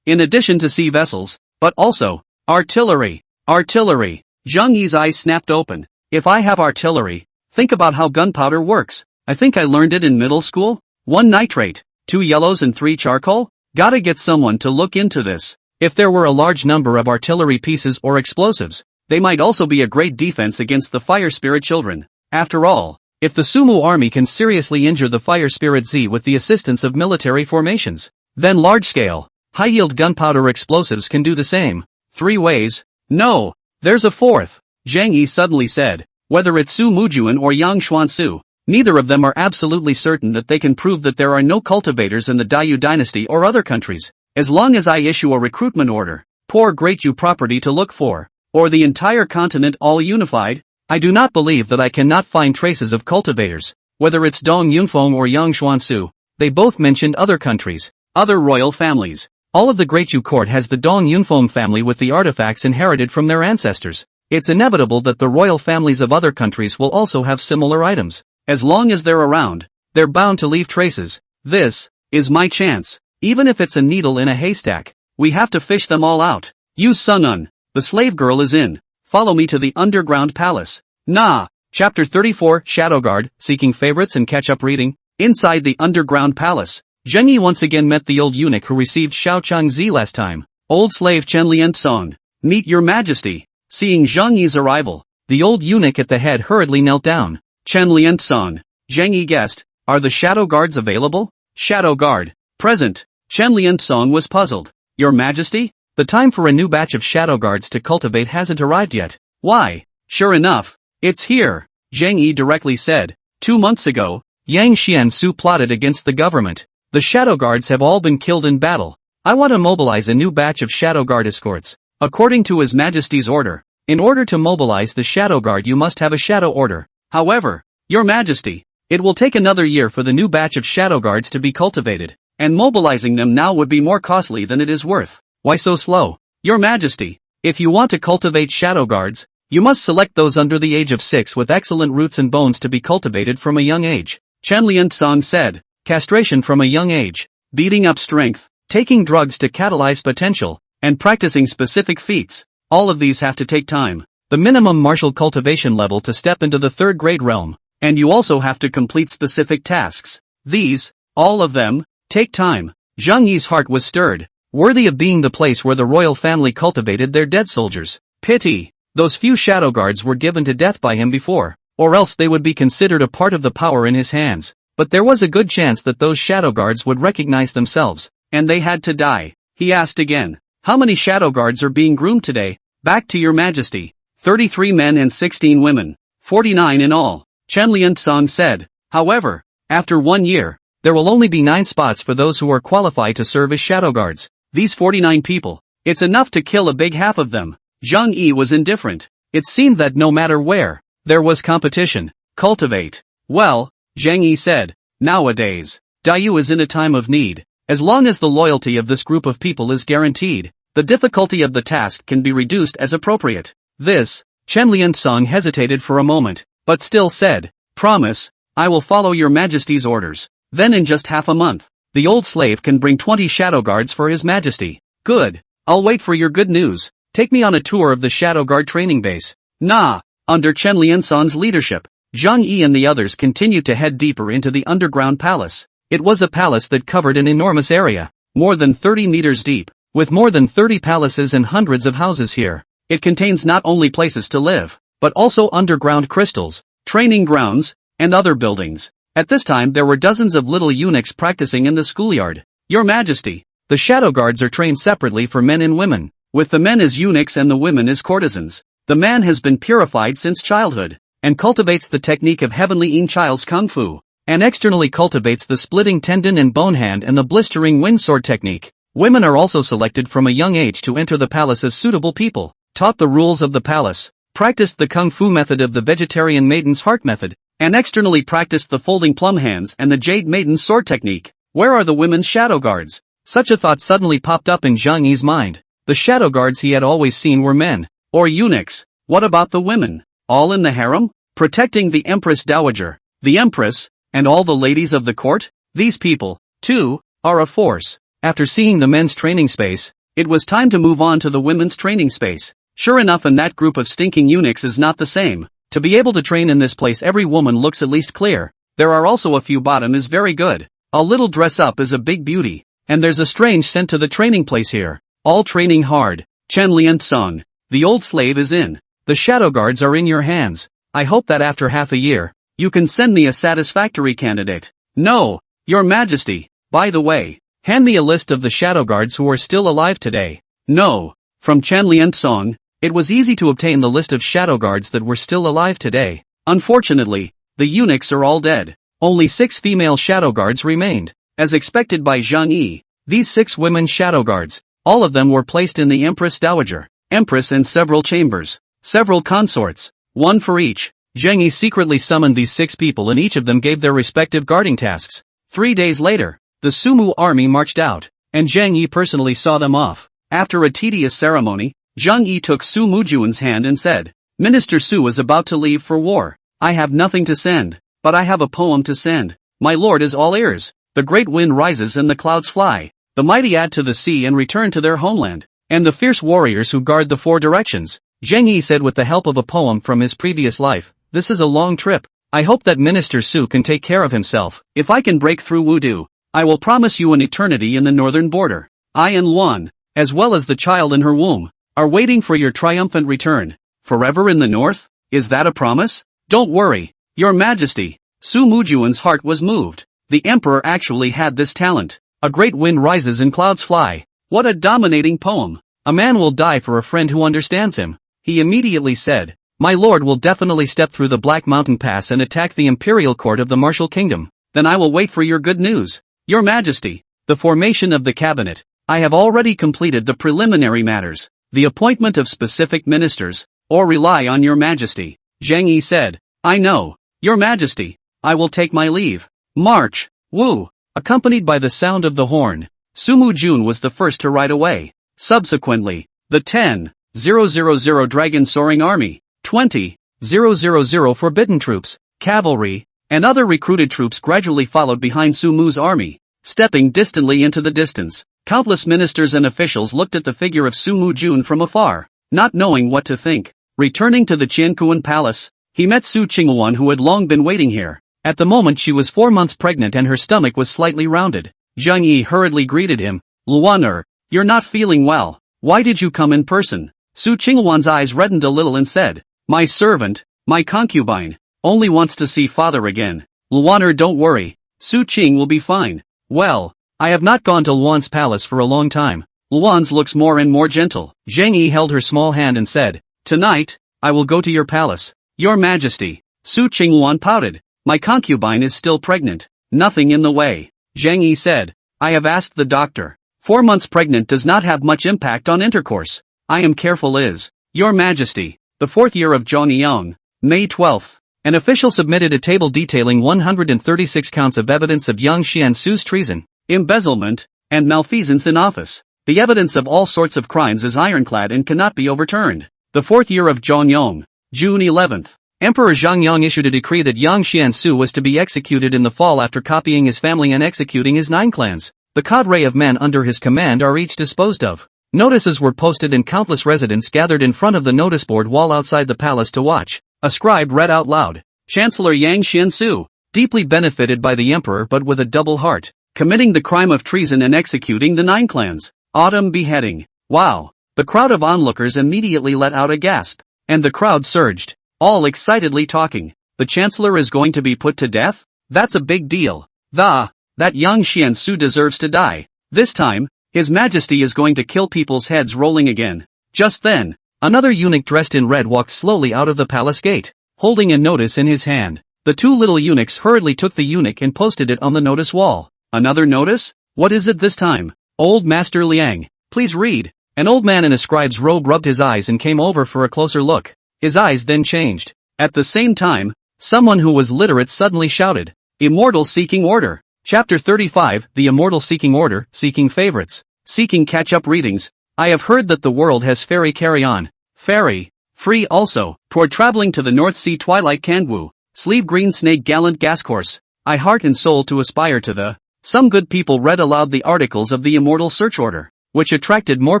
in addition to sea vessels, but also artillery. Artillery. Zhang Yi's eyes snapped open. If I have artillery, think about how gunpowder works. I think I learned it in middle school. 1 nitrate, 2 yellows and 3 charcoal? Gotta get someone to look into this. If there were a large number of artillery pieces or explosives, they might also be a great defense against the fire spirit children. After all, if the Sumu army can seriously injure the fire spirit Z with the assistance of military formations, then large-scale, high-yield gunpowder explosives can do the same. 3 ways. No, there's a 4th, Zhang Yi suddenly said. Whether it's Su Mujuan or Yang Xuansu, neither of them are absolutely certain that they can prove that there are no cultivators in the Dayu dynasty or other countries, as long as I issue a recruitment order, poor Great Yu property to look for, or the entire continent all unified. I do not believe that I cannot find traces of cultivators, whether it's Dong Yunfeng or Yang Xuansu. They both mentioned other countries, other royal families. All of the Great Yu court has the Dong Yunfeng family with the artifacts inherited from their ancestors. It's inevitable that the royal families of other countries will also have similar items. As long as they're around, they're bound to leave traces. This is my chance. Even if it's a needle in a haystack, we have to fish them all out. Yu Sunun, the slave girl is in. Follow me to the underground palace. Nah. Chapter 34, Shadowguard, seeking favorites and catch-up reading. Inside the underground palace, Zheng Yi once again met the old eunuch who received Xiao Changzi last time. Old slave Chen Liantsong. Meet your majesty. Seeing Zheng Yi's arrival, the old eunuch at the head hurriedly knelt down. Chen Liantsong, Zheng Yi guessed, are the shadow guards available? Shadow guard. Present. Chen Liantsong was puzzled. Your majesty? The time for a new batch of shadow guards to cultivate hasn't arrived yet. Why? Sure enough, it's here, Zheng Yi directly said. 2 months ago, Yang Xiansu plotted against the government. The shadow guards have all been killed in battle. I want to mobilize a new batch of shadow guard escorts. According to His Majesty's order, in order to mobilize the shadow guard you must have a shadow order. However, Your Majesty, it will take another year for the new batch of shadow guards to be cultivated, and mobilizing them now would be more costly than it is worth. Why so slow? Your Majesty, if you want to cultivate shadow guards, you must select those under the age of 6 with excellent roots and bones to be cultivated from a young age. Chen Liantsong said, castration from a young age, beating up strength, taking drugs to catalyze potential, and practicing specific feats. All of these have to take time. The minimum martial cultivation level to step into the 3rd grade realm, and you also have to complete specific tasks. These, all of them, take time. Zhang Yi's heart was stirred, worthy of being the place where the royal family cultivated their dead soldiers. Pity, those few shadow guards were given to death by him before, or else they would be considered a part of the power in his hands. But there was a good chance that those shadow guards would recognize themselves, and they had to die. He asked again, how many shadow guards are being groomed today? Back to Your Majesty. 33 men and 16 women. 49 in all. Chen Liantsong said. However, after 1 year, there will only be 9 spots for those who are qualified to serve as shadow guards. These 49 people, it's enough to kill a big half of them. Zhang Yi was indifferent. It seemed that no matter where, there was competition. Cultivate. Well, Zhang Yi said, nowadays, Dayu is in a time of need. As long as the loyalty of this group of people is guaranteed, the difficulty of the task can be reduced as appropriate. This, Chen Liantsong hesitated for a moment, but still said, promise, I will follow Your Majesty's orders. Then in just half a month, the old slave can bring 20 shadow guards for His Majesty. Good. I'll wait for your good news. Take me on a tour of the shadow guard training base. Nah. Under Chen Liansong's leadership, Zhang Yi and the others continued to head deeper into the underground palace. It was a palace that covered an enormous area, more than 30 meters deep, with more than 30 palaces and hundreds of houses here. It contains not only places to live, but also underground crystals, training grounds, and other buildings. At this time there were dozens of little eunuchs practicing in the schoolyard. Your Majesty, the shadow guards are trained separately for men and women, with the men as eunuchs and the women as courtesans. The man has been purified since childhood, and cultivates the technique of Heavenly Yin Child's Kung Fu, and externally cultivates the splitting tendon and bone hand and the blistering wind sword technique. Women are also selected from a young age to enter the palace as suitable people, taught the rules of the palace, practiced the Kung Fu method of the vegetarian maiden's heart method, and externally practiced the folding plum hands and the jade maiden's sword technique. Where are the women's shadow guards? Such a thought suddenly popped up in Zhang Yi's mind. The shadow guards he had always seen were men, or eunuchs. What about the women? All in the harem? Protecting the Empress Dowager, the Empress, and all the ladies of the court? These people, too, are a force. After seeing the men's training space, It was time to move on to the women's training space. Sure enough, and that group of stinking eunuchs is not the same. To be able to train in this place, every woman looks at least clear. There are also a few bottom is very good. A little dress up is a big beauty. And there's a strange scent to the training place here. All training hard. Chen Lian Song. The old slave is in. The shadow guards are in your hands. I hope that after half a year, you can send me a satisfactory candidate. No, Your Majesty. By the way, hand me a list of the shadow guards who are still alive today. No. From Chen Lian Song, it was easy to obtain the list of shadow guards that were still alive today. Unfortunately, the eunuchs are all dead. Only 6 female shadow guards remained. As expected by Zhang Yi, these 6 women shadow guards, all of them were placed in the Empress Dowager, Empress, and several chambers, several consorts, one for each. Zhang Yi secretly summoned these 6 people and each of them gave their respective guarding tasks. 3 days later, the Sumu army marched out, and Zhang Yi personally saw them off. After a tedious ceremony, Zhang Yi took Su Mujuan's hand and said, Minister Su is about to leave for war. I have nothing to send, but I have a poem to send. My lord is all ears. The great wind rises and the clouds fly. The mighty add to the sea and return to their homeland. And the fierce warriors who guard the 4 directions. Zhang Yi said with the help of a poem from his previous life, this is a long trip. I hope that Minister Su can take care of himself. If I can break through Wudu, I will promise you an eternity in the northern border. I and Luan, as well as the child in her womb, are waiting for your triumphant return. Forever in the north? Is that a promise? Don't worry, Your Majesty. Su Mujuan's heart was moved. The emperor actually had this talent. A great wind rises and clouds fly. What a dominating poem. A man will die for a friend who understands him. He immediately said, My lord will definitely step through the Black Mountain Pass and attack the imperial court of the Martial Kingdom. Then I will wait for your good news. Your Majesty, the formation of the cabinet. I have already completed the preliminary matters. The appointment of specific ministers, or rely on Your Majesty. Zhang Yi said, I know, Your Majesty. I will take my leave. March. Wu. Accompanied by the sound of the horn, Su Mujun was the first to ride away. Subsequently, the 10,000 Dragon Soaring Army, 20,000 Forbidden Troops, Cavalry, and other recruited troops gradually followed behind Su Mu's army, stepping distantly into the distance. Countless ministers and officials looked at the figure of Su Mujun from afar, not knowing what to think. Returning to the Qiankuan Palace, he met Su Qinghuan, who had long been waiting here. At the moment she was 4 months pregnant and her stomach was slightly rounded. Zhang Yi hurriedly greeted him. Luan, you're not feeling well. Why did you come in person? Su Qinghuan's eyes reddened a little and said, My servant, my concubine, only wants to see father again. Luan, don't worry. Su Qing will be fine. Well, I have not gone to Luan's palace for a long time. Luan's looks more and more gentle. Zhang Yi held her small hand and said, Tonight, I will go to your palace. Your Majesty. Su Qinghuan pouted. My concubine is still pregnant. Nothing in the way. Zhang Yi said, I have asked the doctor. 4 months pregnant does not have much impact on intercourse. I am careful is. Your Majesty. The 4th year of Zhongyang, May 12th. An official submitted a table detailing 136 counts of evidence of Yang Xiansu's treason, embezzlement, and malfeasance in office. The evidence of all sorts of crimes is ironclad and cannot be overturned. The 4th year of Zhongyang, June 11th. Emperor Zhongyang issued a decree that Yang Xiansu was to be executed in the fall after copying his family and executing his 9 clans. The cadre of men under his command are each disposed of. Notices were posted and countless residents gathered in front of the notice board wall outside the palace to watch. A scribe read out loud, Chancellor Yang Xiansu, deeply benefited by the emperor but with a double heart, committing the crime of treason and executing the 9 clans. Autumn beheading. Wow. The crowd of onlookers immediately let out a gasp. And the crowd surged, all excitedly talking. The chancellor is going to be put to death? That's a big deal. That Yang Xiansu deserves to die. This time, His Majesty is going to kill people's heads rolling again. Just then, another eunuch dressed in red walked slowly out of the palace gate, holding a notice in his hand. The 2 little eunuchs hurriedly took the eunuch and posted it on the notice wall. Another notice? What is it this time? Old Master Liang, please read. An old man in a scribe's robe rubbed his eyes and came over for a closer look. His eyes then changed. At the same time, someone who was literate suddenly shouted, Immortal Seeking Order. Chapter 35, The Immortal Seeking Order, Seeking Favorites. Seeking catch-up readings. I have heard that the world has ferry carry-on. Ferry. Free also. Toward traveling to the North Sea Twilight Kangwu. Sleeve green snake gallant gas course. I heart and soul to aspire to the. Some good people read aloud the articles of the Immortal Search Order. which attracted more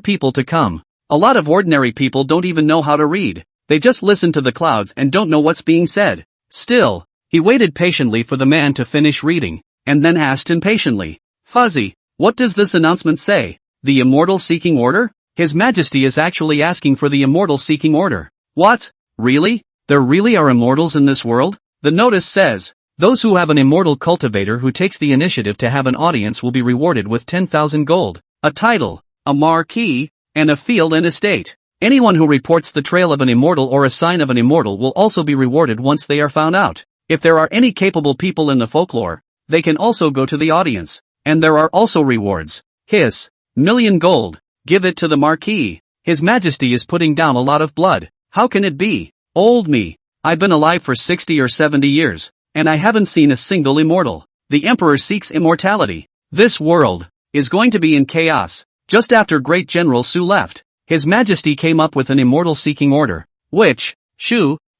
people to come. A lot of ordinary people don't even know how to read. They just listen to the clouds and don't know what's being said. Still, he waited patiently for the man to finish reading, and then asked impatiently, "Fuzzy, what does this announcement say? The Immortal Seeking Order? His Majesty is actually asking for the Immortal Seeking Order." "What? Really? There really are immortals in this world?" The notice says, "Those who have an immortal cultivator who takes the initiative to have an audience will be rewarded with 10,000 gold, a title, a marquee, and a field and estate. Anyone who reports the trail of an immortal or a sign of an immortal will also be rewarded once they are found out. If there are any capable people in the folklore, they can also go to the audience. And there are also rewards. Hiss, million gold, give it to the marquis. His Majesty is putting down a lot of blood. How can it be? Old me. I've been alive for 60 or 70 years, and I haven't seen a single immortal. The Emperor seeks immortality. This world is going to be in chaos." Just after Great General Su left, His Majesty came up with an immortal seeking order, which,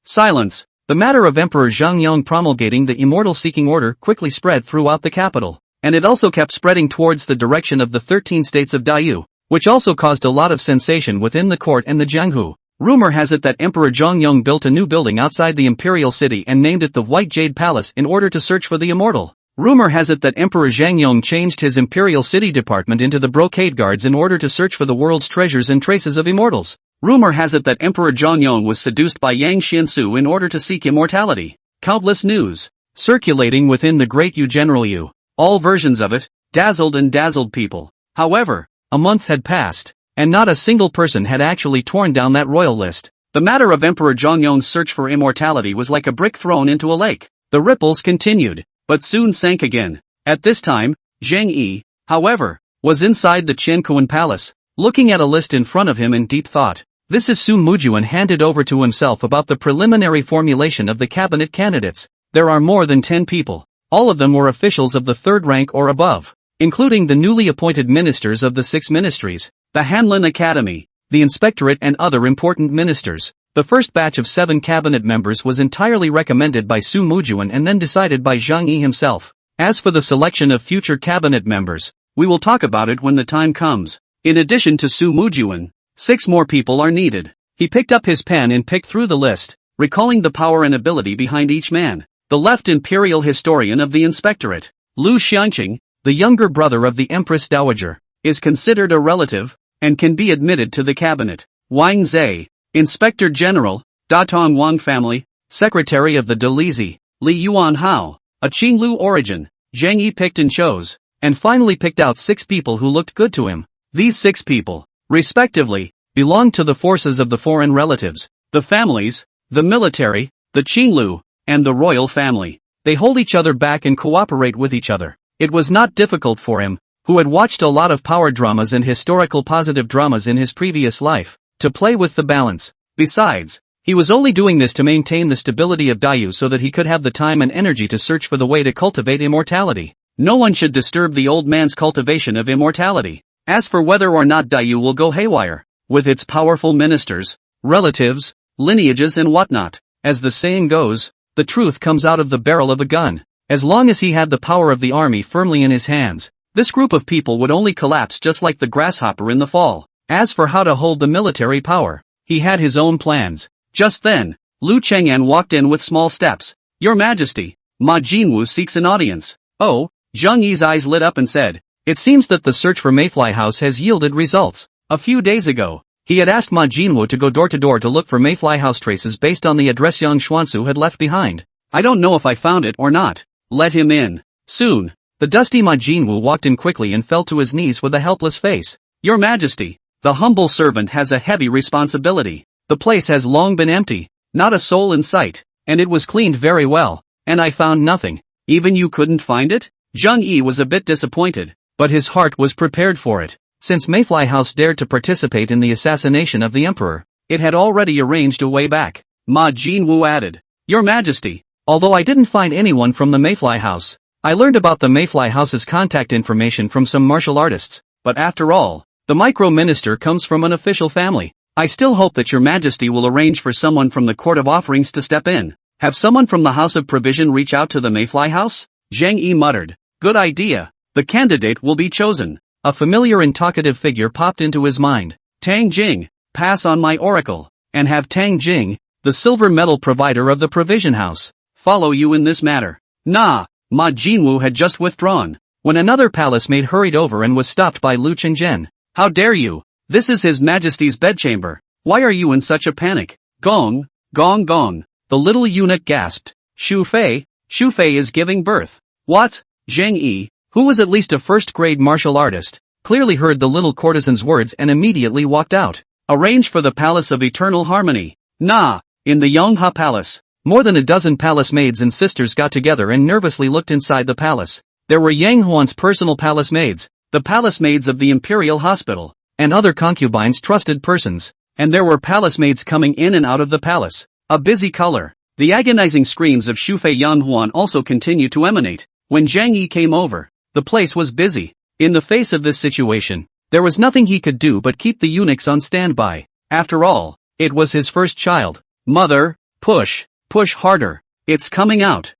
silence. The matter of Emperor Zhang promulgating the immortal seeking order quickly spread throughout the capital, and it also kept spreading towards the direction of the 13 states of Daiyu, which also caused a lot of sensation within the court and the Jianghu. Rumor has it that Emperor Zhang built a new building outside the imperial city and named it the White Jade Palace in order to search for the immortal. Rumor has it that Emperor Zhang changed his imperial city department into the Brocade Guards in order to search for the world's treasures and traces of immortals. Rumor has it that Emperor Zhang was seduced by Yang Xiansu in order to seek immortality. Countless news circulating within the Great Yu General Yu. All versions of it dazzled people. However, a month had passed, and not a single person had actually torn down that royal list. The matter of Emperor Zhang search for immortality was like a brick thrown into a lake. The ripples continued, but soon sank again. At this time, Zhang Yi, however, was inside the Qiankuan Palace, looking at a list in front of him in deep thought. This is Su Mujuan handed over to himself about the preliminary formulation of the cabinet candidates. There are more than 10 people. All of them were officials of the third rank or above, including the newly appointed ministers of the 6 ministries, the Hanlin Academy, the Inspectorate and other important ministers. The first batch of 7 cabinet members was entirely recommended by Su Mujuan and then decided by Zhang Yi himself. As for the selection of future cabinet members, we will talk about it when the time comes. In addition to Su Mujuan, 6 more people are needed. He picked up his pen and picked through the list, recalling the power and ability behind each man. The left imperial historian of the Inspectorate, Lu Xianqing, the younger brother of the Empress Dowager, is considered a relative, and can be admitted to the cabinet. Wang Zhe, Inspector General, Datong Wang family, Secretary of the Dalizi, Li Yuan Hao, a Qinglu origin. Zhang Yi picked and chose, and finally picked out 6 people who looked good to him. These 6 people, respectively, belonged to the forces of the foreign relatives, the families, the military, the Qinglu, and the royal family. They hold each other back and cooperate with each other. It was not difficult for him, who had watched a lot of power dramas and historical positive dramas in his previous life, to play with the balance. Besides, he was only doing this to maintain the stability of Daiyu so that he could have the time and energy to search for the way to cultivate immortality. No one should disturb the old man's cultivation of immortality. As for whether or not Daiyu will go haywire, with its powerful ministers, relatives, lineages and whatnot, as the saying goes, the truth comes out of the barrel of a gun. As long as he had the power of the army firmly in his hands, this group of people would only collapse just like the grasshopper in the fall. As for how to hold the military power, he had his own plans. Just then, Lu Cheng'an walked in with small steps. "Your Majesty, Ma Jinwu seeks an audience." "Oh," Zhang Yi's eyes lit up and said, "It seems that the search for Mayfly House has yielded results." A few days ago, he had asked Ma Jinwu to go door to door to look for Mayfly House traces based on the address Yang Xuansu had left behind. "I don't know if I found it or not. Let him in." Soon, the dusty Ma Jinwu walked in quickly and fell to his knees with a helpless face. "Your Majesty, the humble servant has a heavy responsibility. The place has long been empty, not a soul in sight, and it was cleaned very well, and I found nothing." "Even you couldn't find it?" Zhang Yi was a bit disappointed, but his heart was prepared for it. Since Mayfly House dared to participate in the assassination of the emperor, it had already arranged a way back. Ma Jinwu added, "Your Majesty, although I didn't find anyone from the Mayfly House, I learned about the Mayfly House's contact information from some martial artists, but after all, the micro-minister comes from an official family. I still hope that your Majesty will arrange for someone from the Court of Offerings to step in. Have someone from the House of Provision reach out to the Mayfly House?" Zhang Yi muttered, "Good idea. The candidate will be chosen. a familiar and talkative figure popped into his mind. Tang Jing, pass on my oracle, and have Tang Jing, the silver medal provider of the provision house, follow you in this matter. Nah, Ma Jinwu had just withdrawn, when another palace maid hurried over and was stopped by Lu Qingzhen. How dare you? This is His Majesty's bedchamber. Why are you in such a panic? Gong, gong gong. The little eunuch gasped. Shu Fei is giving birth. What? Zheng Yi, who was at least a first-grade martial artist, clearly heard the little courtesan's words and immediately walked out. Arrange for the Palace of Eternal Harmony. Nah, in the Yonghe Palace. More than a dozen palace maids and sisters got together and nervously looked inside the palace. There were Yang Huan's personal palace maids, the palace maids of the Imperial Hospital, and other concubines' trusted persons, and there were palace maids coming in and out of the palace. A busy color. The agonizing screams of Shu Fei Yan Huan also continued to emanate. When Zhang Yi came over, the place was busy. In the face of this situation, there was nothing he could do but keep the eunuchs on standby. After all, it was his first child. Mother, push harder. It's coming out.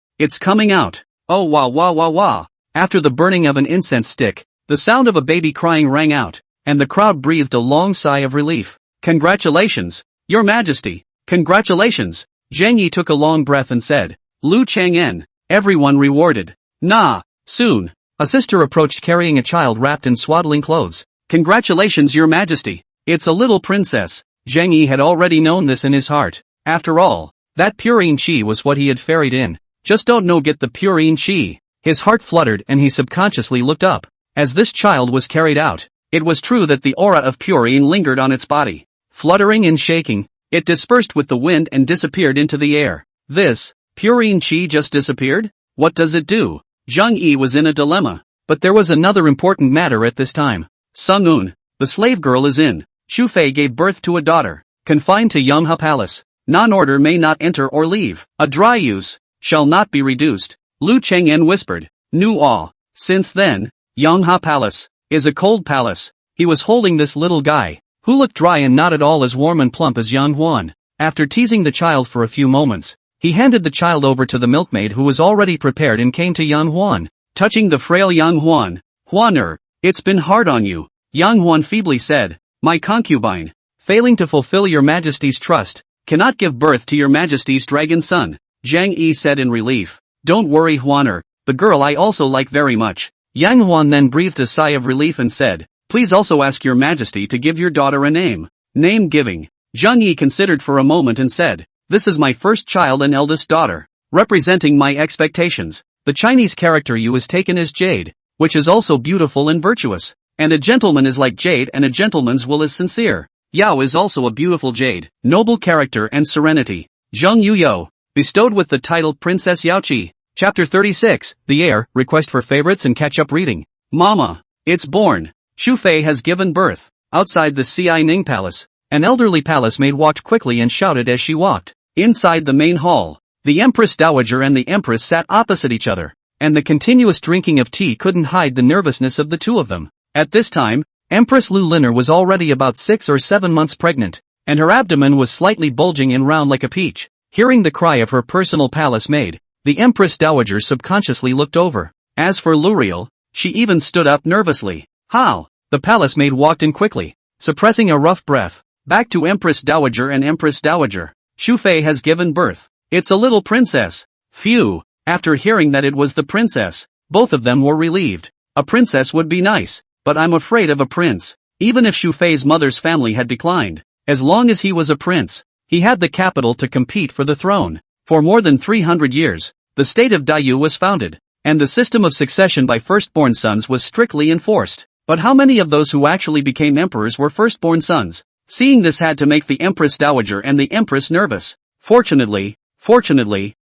Oh wah wah wah wah. After the burning of an incense stick, the sound of a baby crying rang out, and the crowd breathed a long sigh of relief. Congratulations, Your Majesty. Congratulations. Zhang Yi took a long breath and said, Lu Chang'en, everyone rewarded. Nah, soon. A sister approached carrying a child wrapped in swaddling clothes. Congratulations, Your Majesty. It's a little princess. Zhang Yi had already known this in his heart. After all, that purine chi was what he had ferried in. Just don't know get the purine chi. His heart fluttered and he subconsciously looked up. As this child was carried out, it was true that the aura of purine lingered on its body. Fluttering and shaking, it dispersed with the wind and disappeared into the air. This, purine chi just disappeared? What does it do? Zhang Yi was in a dilemma. But there was another important matter at this time. Sung-un, the slave girl is in. Shu Fei gave birth to a daughter, confined to Yonghe Palace. Non-order may not enter or leave. A dry use shall not be reduced. Lu Chang'en whispered. Nu awe. Since then, Yonghe Palace is a cold palace. He was holding this little guy, who looked dry and not at all as warm and plump as Yang Huan. After teasing the child for a few moments, he handed the child over to the milkmaid who was already prepared and came to Yang Huan. Touching the frail Yang Huan, Huaner, it's been hard on you. Yang Huan feebly said, my concubine, failing to fulfill Your Majesty's trust, cannot give birth to Your Majesty's dragon son. Zhang Yi said in relief. Don't worry, Huaner, the girl I also like very much. Yang Huan then breathed a sigh of relief and said, please also ask Your Majesty to give your daughter a name. Name giving. Zhang Yi considered for a moment and said, this is my first child and eldest daughter, representing my expectations. The Chinese character Yu is taken as Jade, which is also beautiful and virtuous, and a gentleman is like Jade and a gentleman's will is sincere. Yao is also a beautiful jade, noble character and serenity. Zheng Yuyo, bestowed with the title Princess Yaoqi. Chapter 36, The Heir, Request for Favorites and Catch-up Reading. Mama, it's born. Shu Fei has given birth. Outside the Ci Ning Palace, an elderly palace maid walked quickly and shouted as she walked. Inside the main hall, the Empress Dowager and the Empress sat opposite each other, and the continuous drinking of tea couldn't hide the nervousness of the two of them. At this time, Empress Lu Liner was already about 6 or 7 months pregnant, and her abdomen was slightly bulging and round like a peach. Hearing the cry of her personal palace maid, the Empress Dowager subconsciously looked over. As for Luriel, she even stood up nervously. How? The palace maid walked in quickly, suppressing a rough breath. Back to Empress Dowager and Empress Dowager. Shu Fei has given birth. It's a little princess. Phew. After hearing that it was the princess, both of them were relieved. A princess would be nice, but I'm afraid of a prince. Even if Shu Fei's mother's family had declined, as long as he was a prince, he had the capital to compete for the throne. For more than 300 years, the state of Dayu was founded, and the system of succession by firstborn sons was strictly enforced. But how many of those who actually became emperors were firstborn sons? Seeing this had to make the Empress Dowager and the Empress nervous. Fortunately,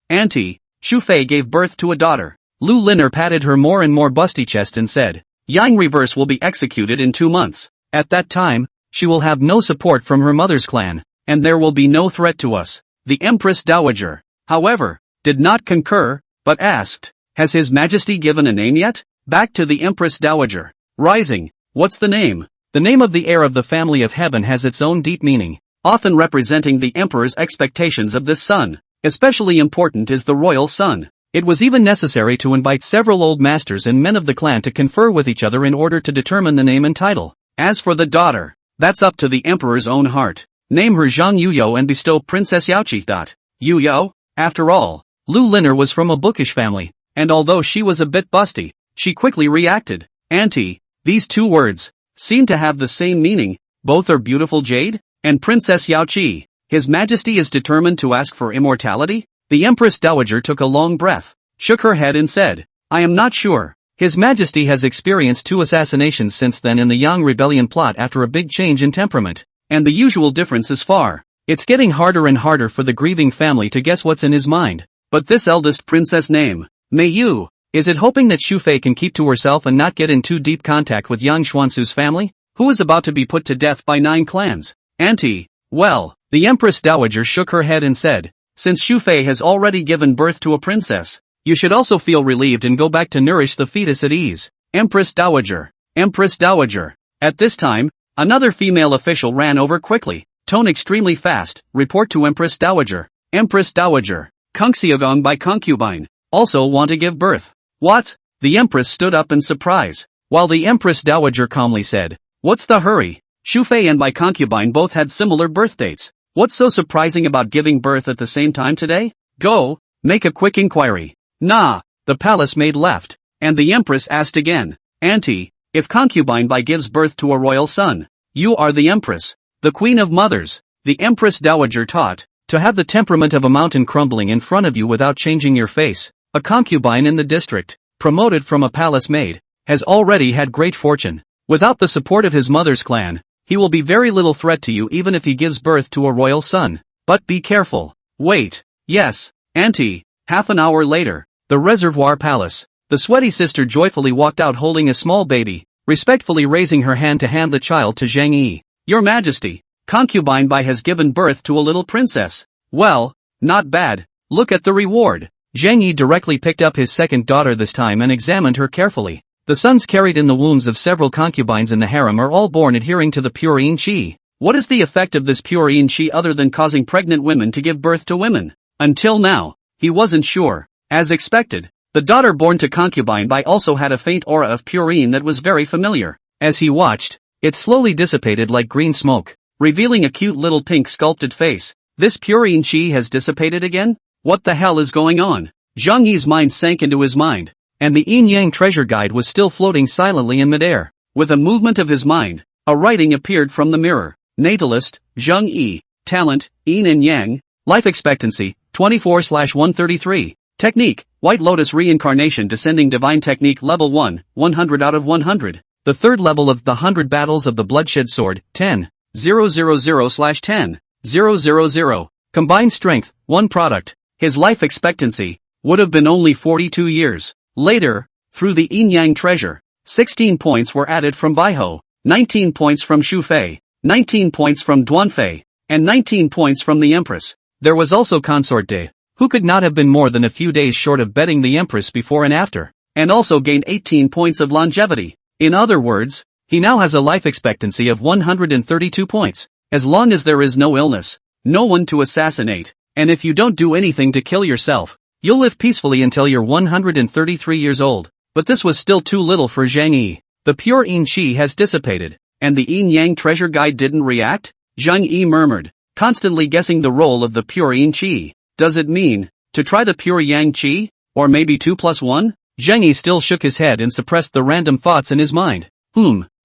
Auntie, Shu Fei gave birth to a daughter. Lu Liner patted her more and more busty chest and said, Yang Reverse will be executed in 2 months. At that time, she will have no support from her mother's clan, and there will be no threat to us. The Empress Dowager, however, did not concur, but asked, has His Majesty given a name yet? Back to the Empress Dowager. Rising, what's the name? The name of the heir of the family of heaven has its own deep meaning, often representing the emperor's expectations of this son. Especially important is the royal son. It was even necessary to invite several old masters and men of the clan to confer with each other in order to determine the name and title. As for the daughter, that's up to the emperor's own heart. Name her Zhang Yuyo and bestow Princess Yaoqi. Yuyo? After all, Lu Liner was from a bookish family, and although she was a bit busty, she quickly reacted. Auntie, these two words seem to have the same meaning. Both are beautiful jade? And Princess Yaoqi, His Majesty is determined to ask for immortality? The Empress Dowager took a long breath, shook her head and said, I am not sure. His Majesty has experienced 2 assassinations since then in the Yang Rebellion plot after a big change in temperament. And the usual difference is far. It's getting harder and harder for the grieving family to guess what's in his mind. But this eldest princess name, Mei Yu, is it hoping that Xu Fei can keep to herself and not get in too deep contact with Yang Xuansu's family, who is about to be put to death by 9 clans? Auntie, well, the Empress Dowager shook her head and said, since Xu Fei has already given birth to a princess, you should also feel relieved and go back to nourish the fetus at ease. Empress Dowager. Empress Dowager. At this time, another female official ran over quickly, tone extremely fast, report to Empress Dowager. Empress Dowager. Kungxiagong by Concubine. Also want to give birth. What? The Empress stood up in surprise, while the Empress Dowager calmly said, what's the hurry? Xu Fei and by Concubine both had similar birth dates. What's so surprising about giving birth at the same time today? Go, make a quick inquiry. Nah, the palace maid left, and the Empress asked again, Auntie, if Concubine by gives birth to a royal son, you are the Empress, the Queen of Mothers. The Empress Dowager taught, to have the temperament of a mountain crumbling in front of you without changing your face. A concubine in the district, promoted from a palace maid, has already had great fortune. Without the support of his mother's clan, he will be very little threat to you even if he gives birth to a royal son. But be careful. Wait. Yes, Auntie. Half an hour later, the Reservoir Palace. The sweaty sister joyfully walked out holding a small baby, respectfully raising her hand to hand the child to Zhang Yi. Your Majesty, Concubine Bai has given birth to a little princess. Well, not bad. Look at the reward. Zhang Yi directly picked up his second daughter this time and examined her carefully. The sons carried in the wombs of several concubines in the harem are all born adhering to the pure yin qi. What is the effect of this pure yin qi other than causing pregnant women to give birth to women? Until now, he wasn't sure. As expected, the daughter born to Concubine Bai also had a faint aura of pure yin that was very familiar. As he watched, it slowly dissipated like green smoke, revealing a cute little pink sculpted face. This pure yin qi has dissipated again? What the hell is going on? Zhang Yi's mind sank into his mind, and the Yin Yang treasure guide was still floating silently in midair. With a movement of his mind, a writing appeared from the mirror. Natalist, Zhang Yi. Talent, Yin and Yang. Life expectancy, 24/133. Technique, White Lotus Reincarnation Descending Divine Technique Level 1, 100 out of 100. The third level of the 100 Battles of the Bloodshed Sword, 10,000/10,000. Combined Strength, 1 product. His life expectancy would have been only 42 years. Later, through the Yin Yang treasure, 16 points were added from Baiho, 19 points from Xu Fei, 19 points from Duanfei, and 19 points from the Empress. There was also Consort De, who could not have been more than a few days short of betting the Empress before and after, and also gained 18 points of longevity. In other words, he now has a life expectancy of 132 points. As long as there is no illness, no one to assassinate, and if you don't do anything to kill yourself, you'll live peacefully until you're 133 years old. But this was still too little for Zhang Yi. The pure yin qi has dissipated, and the yin yang treasure guide didn't react? Zhang Yi murmured, constantly guessing the role of the pure yin qi. Does it mean to try the pure yang qi? Or maybe 2 + 1? Zhang Yi still shook his head and suppressed the random thoughts in his mind.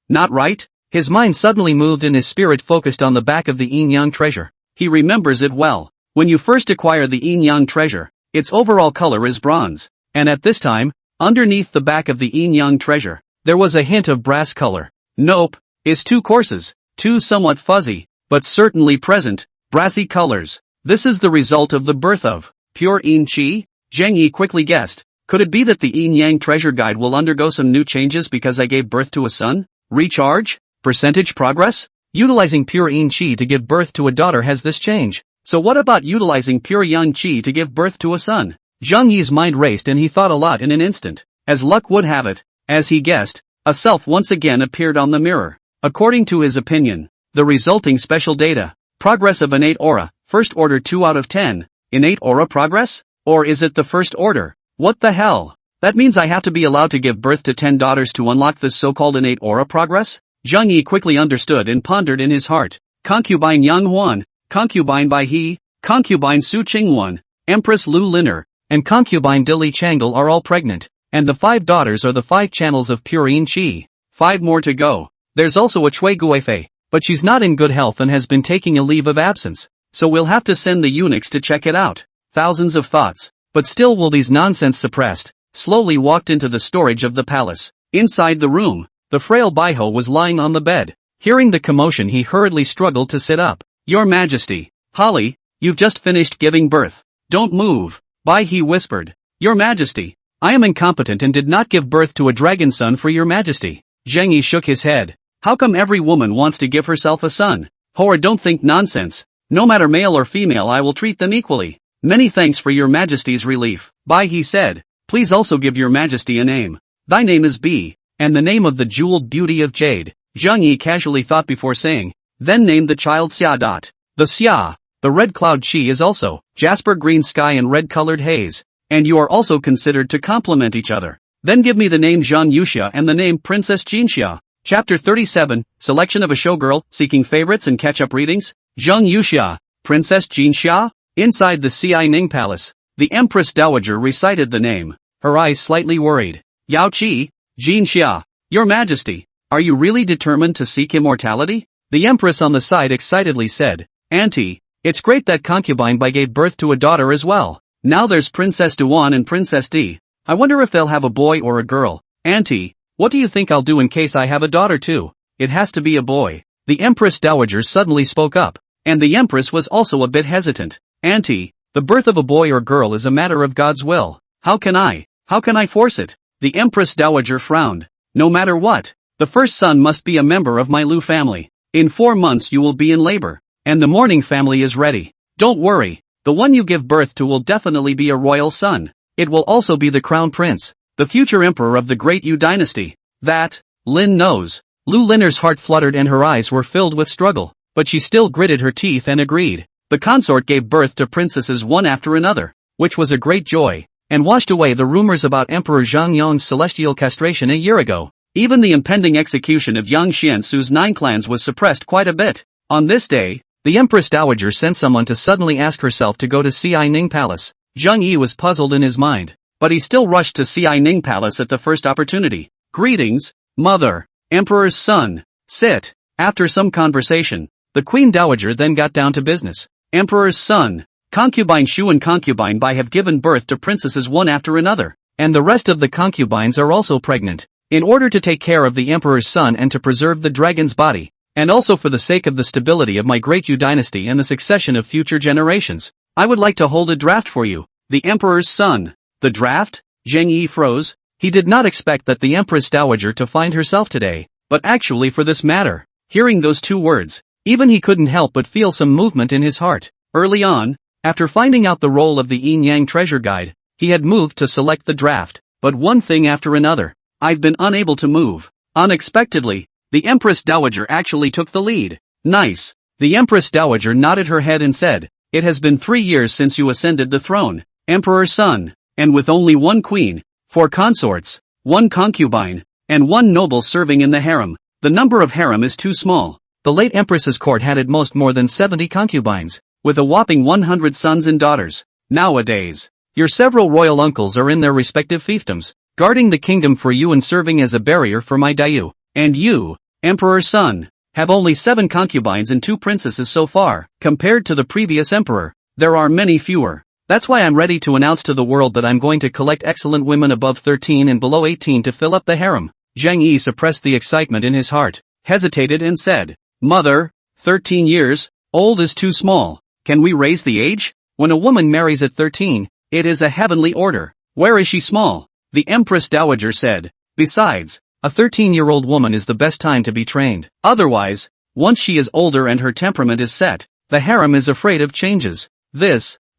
Not right? His mind suddenly moved and his spirit focused on the back of the yin yang treasure. He remembers it well. When you first acquire the yin yang treasure, its overall color is bronze, and at this time, underneath the back of the yin yang treasure, there was a hint of brass color. Nope, is too coarses, too somewhat fuzzy, but certainly present, brassy colors. This is the result of the birth of pure yin qi? Zhang Yi quickly guessed. Could it be that the yin yang treasure guide will undergo some new changes because I gave birth to a son? Recharge? Percentage progress? Utilizing pure yin qi to give birth to a daughter has this change. So what about utilizing pure yang qi to give birth to a son? Zhang Yi's mind raced and he thought a lot in an instant. As luck would have it, as he guessed, a self once again appeared on the mirror. According to his opinion, the resulting special data, progress of innate aura, first order 2 out of 10, innate aura progress? Or is it the first order? What the hell? That means I have to be allowed to give birth to 10 daughters to unlock this so-called innate aura progress? Zhang Yi quickly understood and pondered in his heart. Concubine Yang Huan, Concubine Bai He, Concubine Su Qingwan, Empress Lu Liner, and Concubine Dili Changle are all pregnant, and the 5 daughters are the 5 channels of Purine Qi. 5 more to go. There's also a Chui Guifei, but she's not in good health and has been taking a leave of absence, so we'll have to send the eunuchs to check it out. Thousands of thoughts, but still will these nonsense suppressed, slowly walked into the storage of the palace. Inside the room, the frail Baiho was lying on the bed. Hearing the commotion, he hurriedly struggled to sit up. Your Majesty, Holly, you've just finished giving birth. Don't move, Bai He whispered. Your Majesty, I am incompetent and did not give birth to a dragon son for your Majesty. Zhang Yi shook his head. How come every woman wants to give herself a son? Hora, don't think nonsense. No matter male or female, I will treat them equally. Many thanks for your Majesty's relief. Bai He said, please also give your Majesty a name. Thy name is B, and the name of the jeweled beauty of jade. Zhang Yi casually thought before saying, then named the child Xia. The Xia, the red cloud Qi is also jasper green sky and red colored haze, and you are also considered to complement each other. Then give me the name Zhang Yuxia and the name Princess Jinxia. Chapter 37, Selection of a Showgirl, Seeking Favorites and Catch-Up Readings. Zhang Yuxia, Princess Jinxia? Inside the Ci Ning Palace, the Empress Dowager recited the name, her eyes slightly worried. Yao Qi, Jinxia, Your Majesty, are you really determined to seek immortality? The Empress on the side excitedly said, Auntie, it's great that Concubine Bai gave birth to a daughter as well. Now there's Princess Duan and Princess Di. I wonder if they'll have a boy or a girl. Auntie, what do you think I'll do in case I have a daughter too? It has to be a boy. The Empress Dowager suddenly spoke up, and the Empress was also a bit hesitant. Auntie, the birth of a boy or girl is a matter of God's will. How can I force it? The Empress Dowager frowned. No matter what, the first son must be a member of my Lu family. In 4 months you will be in labor, and the mourning family is ready. Don't worry, the one you give birth to will definitely be a royal son. It will also be the crown prince, the future emperor of the great Yu dynasty. That, Lin knows. Lu Liner's heart fluttered and her eyes were filled with struggle, but she still gritted her teeth and agreed. The consort gave birth to princesses one after another, which was a great joy, and washed away the rumors about Emperor Zhang Yong's celestial castration a year ago. Even the impending execution of Yang Xiansu's 9 clans was suppressed quite a bit. On this day, the Empress Dowager sent someone to suddenly ask herself to go to Ci Ning Palace. Zhang Yi was puzzled in his mind, but he still rushed to Ci Ning Palace at the first opportunity. Greetings, Mother, Emperor's son. Sit. After some conversation, the Queen Dowager then got down to business. Emperor's son, Concubine Shu and Concubine Bai have given birth to princesses one after another, and the rest of the concubines are also pregnant. In order to take care of the Emperor's son and to preserve the dragon's body, and also for the sake of the stability of my great Yu dynasty and the succession of future generations, I would like to hold a draft for you. The Emperor's son. The draft? Zhang Yi froze. He did not expect that the Empress Dowager to find herself today, but actually for this matter. Hearing those 2 words, even he couldn't help but feel some movement in his heart. Early on, after finding out the role of the Yin Yang treasure guide, he had moved to select the draft, but one thing after another, I've been unable to move. Unexpectedly, the Empress Dowager actually took the lead. Nice. The Empress Dowager nodded her head and said, it has been 3 years since you ascended the throne, Emperor's son, and with only 1 queen, 4 consorts, 1 concubine, and 1 noble serving in the harem. The number of harem is too small. The late Empress's court had at most more than 70 concubines, with a whopping 100 sons and daughters. Nowadays, your several royal uncles are in their respective fiefdoms, guarding the kingdom for you and serving as a barrier for my dayu. And you, Emperor's son, have only 7 concubines and 2 princesses so far. Compared to the previous emperor, there are many fewer. That's why I'm ready to announce to the world that I'm going to collect excellent women above 13 and below 18 to fill up the harem. Zhang Yi suppressed the excitement in his heart, hesitated and said, Mother, 13 years old is too small. Can we raise the age? When a woman marries at 13, it is a heavenly order. Where is she small? The Empress Dowager said. Besides, a 13-year-old woman is the best time to be trained. Otherwise, once she is older and her temperament is set, the harem is afraid of changes.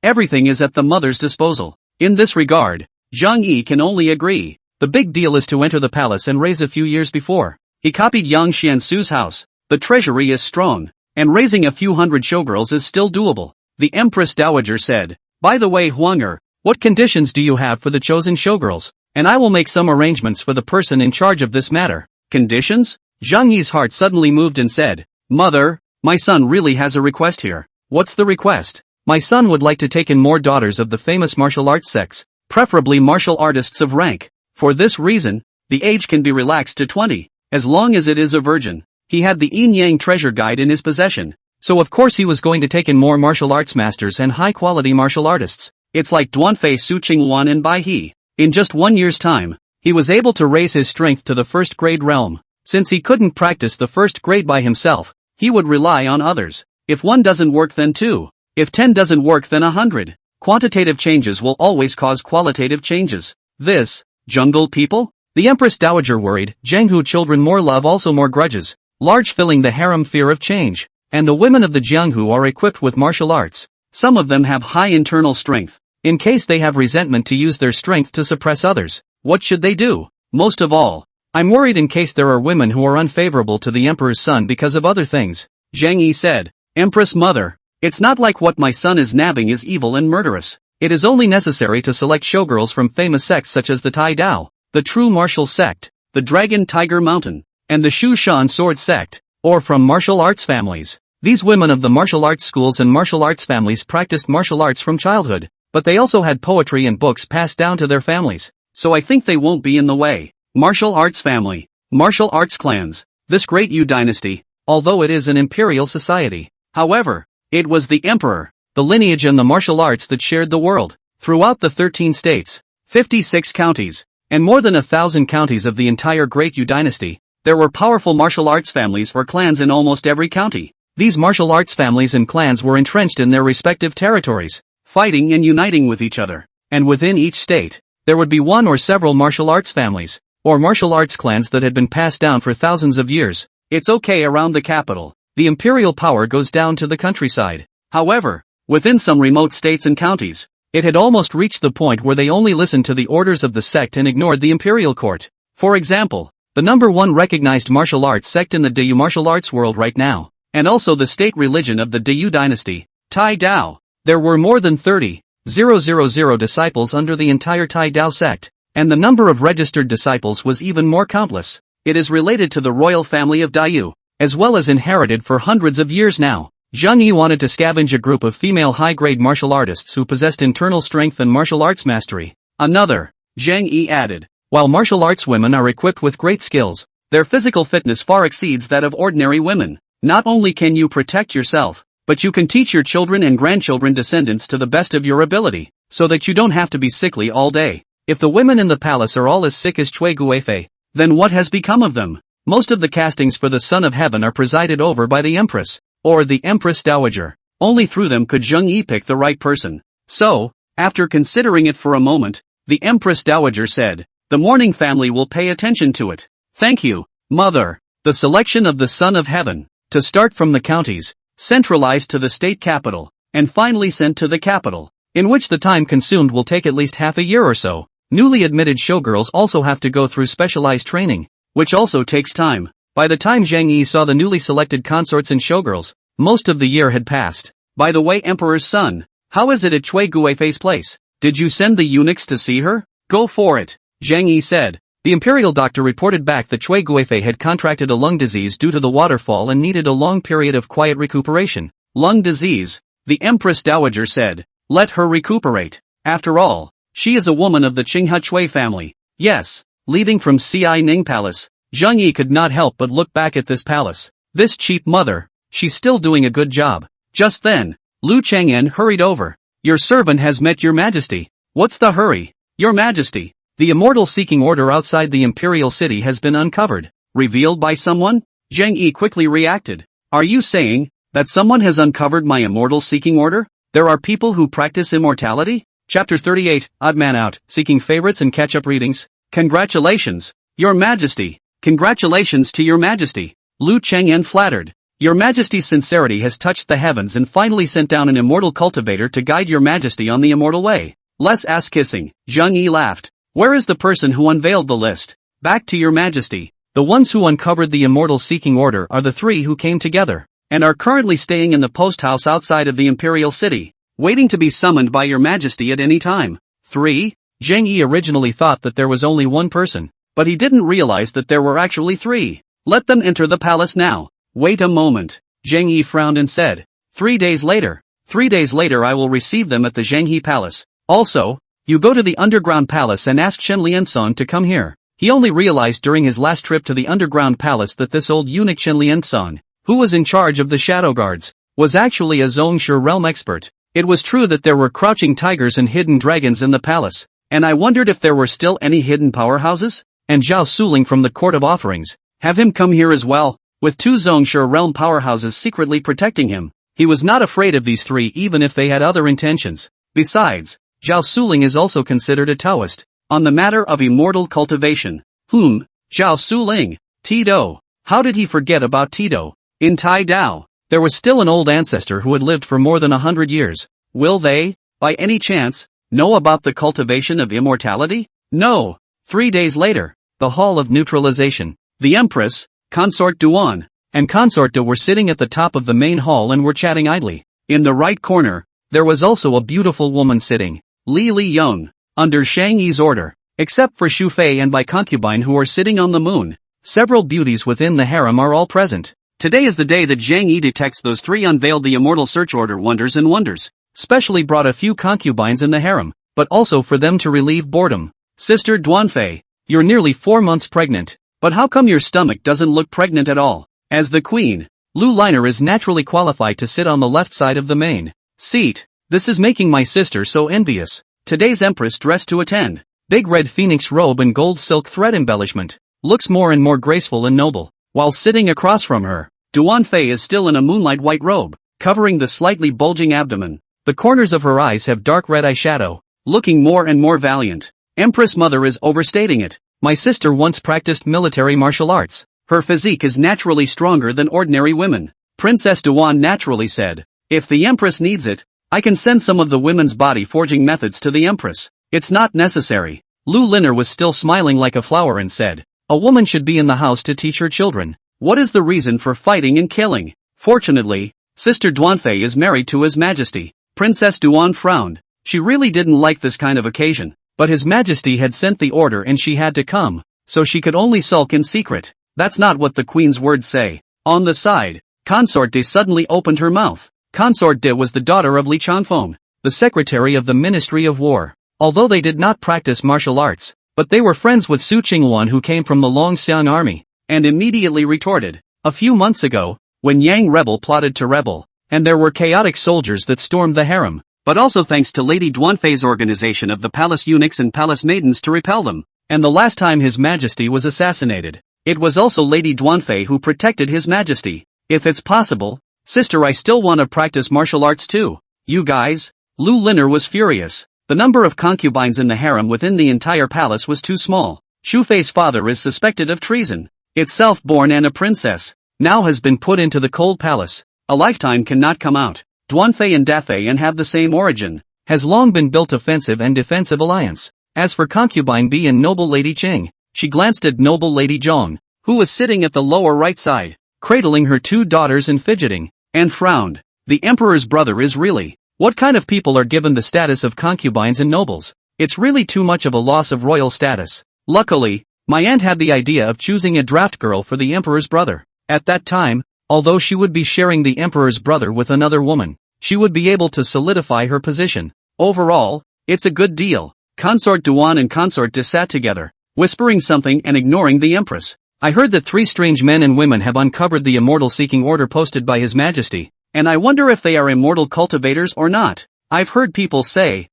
Everything is at the mother's disposal. In this regard, Zhang Yi can only agree. The big deal is to enter the palace and raise a few years before. He copied Yang Xiansu's house. The treasury is strong, and raising a few hundred showgirls is still doable. The Empress Dowager said, By the way, Huanger, What conditions do you have for the chosen showgirls? And I will make some arrangements for the person in charge of this matter. Conditions? Zhang Yi's heart suddenly moved and said, Mother, my son really has a request here. What's the request? My son would like to take in more daughters of the famous martial arts sects, preferably martial artists of rank. For this reason, the age can be relaxed to 20, as long as it is a virgin. He had the Yin Yang treasure guide in his possession, so of course he was going to take in more martial arts masters and high-quality martial artists. It's like Duanfei Su Qingwan and Bai He. In just 1 year's time, he was able to raise his strength to the first grade realm. Since he couldn't practice the first grade by himself, he would rely on others. If 1 doesn't work, then 2. If 10 doesn't work, then 100. Quantitative changes will always cause qualitative changes. This, jungle people? The Empress Dowager worried, Jianghu children more love also more grudges, large filling the harem fear of change. And the women of the Jianghu are equipped with martial arts. Some of them have high internal strength. In case they have resentment to use their strength to suppress others, what should they do? Most of all, I'm worried in case there are women who are unfavorable to the emperor's son because of other things. Zhang Yi said, Empress Mother, it's not like what my son is nabbing is evil and murderous. It is only necessary to select showgirls from famous sects such as the Tai Dao, the True Martial Sect, the Dragon Tiger Mountain, and the Shu Shan Sword Sect, or from martial arts families. These women of the martial arts schools and martial arts families practiced martial arts from childhood, but they also had poetry and books passed down to their families, so I think they won't be in the way. Martial arts family, martial arts clans, this great Yu dynasty, although it is an imperial society. However, it was the emperor, the lineage and the martial arts that shared the world. Throughout the 13 states, 56 counties, and more than 1,000 counties of the entire great Yu dynasty, there were powerful martial arts families or clans in almost every county. These martial arts families and clans were entrenched in their respective territories, fighting and uniting with each other. And within each state, there would be one or several martial arts families, or martial arts clans that had been passed down for thousands of years. It's okay around the capital. The imperial power goes down to the countryside. However, within some remote states and counties, it had almost reached the point where they only listened to the orders of the sect and ignored the imperial court. For example, the number 1 recognized martial arts sect in the Dayu martial arts world right now, and also the state religion of the Dayu dynasty, Tai Dao. There were more than 30,000 disciples under the entire Tai Dao sect, and the number of registered disciples was even more countless. It is related to the royal family of Dayu, as well as inherited for hundreds of years now. Zhang Yi wanted to scavenge a group of female high-grade martial artists who possessed internal strength and martial arts mastery. Another, Zhang Yi added, while martial arts women are equipped with great skills, their physical fitness far exceeds that of ordinary women. Not only can you protect yourself, but you can teach your children and grandchildren descendants to the best of your ability, so that you don't have to be sickly all day. If the women in the palace are all as sick as Cui Guifei, then what has become of them? Most of the castings for the Son of Heaven are presided over by the Empress, or the Empress Dowager. Only through them could Zhang Yi pick the right person. So, after considering it for a moment, the Empress Dowager said, the mourning family will pay attention to it. Thank you, Mother. The selection of the Son of Heaven, to start from the counties, centralized to the state capital, and finally sent to the capital, in which the time consumed will take at least half a year or so. Newly admitted showgirls also have to go through specialized training, which also takes time. By the time Zhang Yi saw the newly selected consorts and showgirls, most of the year had passed. By the way, Emperor's son, how is it at Cui Guifei's place? Did you send the eunuchs to see her? Go for it, Zhang Yi said. The imperial doctor reported back that Cui Guifei had contracted a lung disease due to the waterfall and needed a long period of quiet recuperation. Lung disease, the Empress Dowager said. Let her recuperate. After all, she is a woman of the Qinghe Cui family. Yes, leaving from Ci Ning Palace, Zhang Yi could not help but look back at this palace. This cheap mother, she's still doing a good job. Just then, Lu Chang'an hurried over. Your servant has met your majesty. What's the hurry? Your majesty. The immortal seeking order outside the imperial city has been uncovered. Revealed by someone? Zhang Yi quickly reacted. Are you saying that someone has uncovered my immortal seeking order? There are people who practice immortality? Chapter 38, Odd Man Out, Seeking Favorites and Catch-Up Readings. Congratulations, Your Majesty. Congratulations to Your Majesty. Lu Chang'an flattered. Your Majesty's sincerity has touched the heavens and finally sent down an immortal cultivator to guide Your Majesty on the immortal way. Less ass-kissing, Zhang Yi laughed. Where is the person who unveiled the list? Back to Your Majesty. The ones who uncovered the immortal seeking order are the 3 who came together, and are currently staying in the post house outside of the imperial city, waiting to be summoned by Your Majesty at any time. 3? Zhang Yi originally thought that there was only one person, but he didn't realize that there were actually 3. Let them enter the palace now. Wait a moment. Zhang Yi frowned and said. 3 days later. 3 days later I will receive them at the Zhanghe Palace. Also, you go to the underground palace and ask Shen Liansong to come here. He only realized during his last trip to the underground palace that this old eunuch Shen Liansong, who was in charge of the shadow guards, was actually a Zhongshe realm expert. It was true that there were crouching tigers and hidden dragons in the palace, and I wondered if there were still any hidden powerhouses? And Zhao Suling from the Court of Offerings, have him come here as well, with 2 Zhongshe realm powerhouses secretly protecting him. He was not afraid of these 3 even if they had other intentions. Besides, Zhao Suling is also considered a Taoist. On the matter of immortal cultivation. Zhao Suling. Tito. How did he forget about Tito? In Tai Dao, there was still an old ancestor who had lived for more than 100 years. Will they, by any chance, know about the cultivation of immortality? No. 3 days later, the Hall of Neutralization. The Empress, Consort Duan, and Consort De were sitting at the top of the main hall and were chatting idly. In the right corner, there was also a beautiful woman sitting, Li Young, under Shang Yi's order. Except for Xu Fei and by concubine who are sitting on the moon, several beauties within the harem are all present. Today is the day that Zhang Yi detects those 3 unveiled the immortal search order wonders and wonders. Specially brought a few concubines in the harem, but also for them to relieve boredom. Sister Duanfei, you're nearly 4 months pregnant, but how come your stomach doesn't look pregnant at all? As the queen, Lu Liner is naturally qualified to sit on the left side of the main seat. This is making my sister so envious. Today's empress dressed to attend. Big red phoenix robe and gold silk thread embellishment. Looks more and more graceful and noble. While sitting across from her, Duanfei is still in a moonlight white robe, covering the slightly bulging abdomen. The corners of her eyes have dark red eyeshadow, looking more and more valiant. Empress Mother is overstating it. My sister once practiced military martial arts. Her physique is naturally stronger than ordinary women. Princess Duan naturally said. If the empress needs it, I can send some of the women's body forging methods to the empress. It's not necessary. Lu Liner was still smiling like a flower and said, a woman should be in the house to teach her children. What is the reason for fighting and killing? Fortunately, Sister Duanfei is married to His Majesty. Princess Duan frowned. She really didn't like this kind of occasion, but His Majesty had sent the order and she had to come, so she could only sulk in secret. That's not what the queen's words say. On the side, Consort De suddenly opened her mouth. Consort De was the daughter of Li Changfeng, the secretary of the Ministry of War. Although they did not practice martial arts, but they were friends with Su Qingwan who came from the Longxiang army, and immediately retorted. A few months ago, when Yang rebel plotted to rebel, and there were chaotic soldiers that stormed the harem, but also thanks to Lady Duanfei's organization of the palace eunuchs and palace maidens to repel them, and the last time His Majesty was assassinated, it was also Lady Duanfei who protected His Majesty. If it's possible, sister, I still want to practice martial arts too. You guys? Lu Liner was furious. The number of concubines in the harem within the entire palace was too small. Xu Fei's father is suspected of treason. Itself born and a princess, now has been put into the cold palace. A lifetime cannot come out. Duanfei and Dafei and have the same origin. Has long been built offensive and defensive alliance. As for concubine B and noble Lady Qing, she glanced at noble Lady Zhong, who was sitting at the lower right side, cradling her 2 daughters and fidgeting, and frowned. The emperor's brother is really. What kind of people are given the status of concubines and nobles? It's really too much of a loss of royal status. Luckily, my aunt had the idea of choosing a draft girl for the emperor's brother. At that time, although she would be sharing the emperor's brother with another woman, she would be able to solidify her position. Overall, it's a good deal. Consort Duan and Consort De sat together, whispering something and ignoring the empress. I heard that 3 strange men and women have uncovered the immortal-seeking order posted by His Majesty, and I wonder if they are immortal cultivators or not. I've heard people say,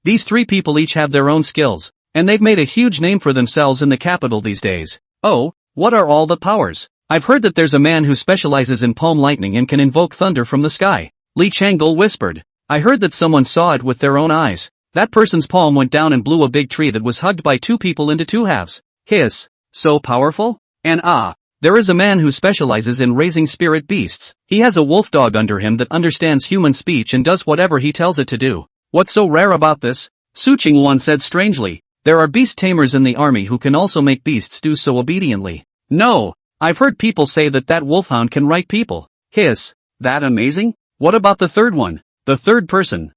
these 3 people each have their own skills, and they've made a huge name for themselves in the capital these days. Oh, what are all the powers? I've heard that there's a man who specializes in palm lightning and can invoke thunder from the sky. Li Changle whispered. I heard that someone saw it with their own eyes. That person's palm went down and blew a big tree that was hugged by 2 people into 2 halves. Hiss. So powerful? And there is a man who specializes in raising spirit beasts. He has a wolf dog under him that understands human speech and does whatever he tells it to do. What's so rare about this? Su Qingwan said strangely. There are beast tamers in the army who can also make beasts do so obediently. No, I've heard people say that wolfhound can write people. Hiss. That amazing? What about the third one? The third person?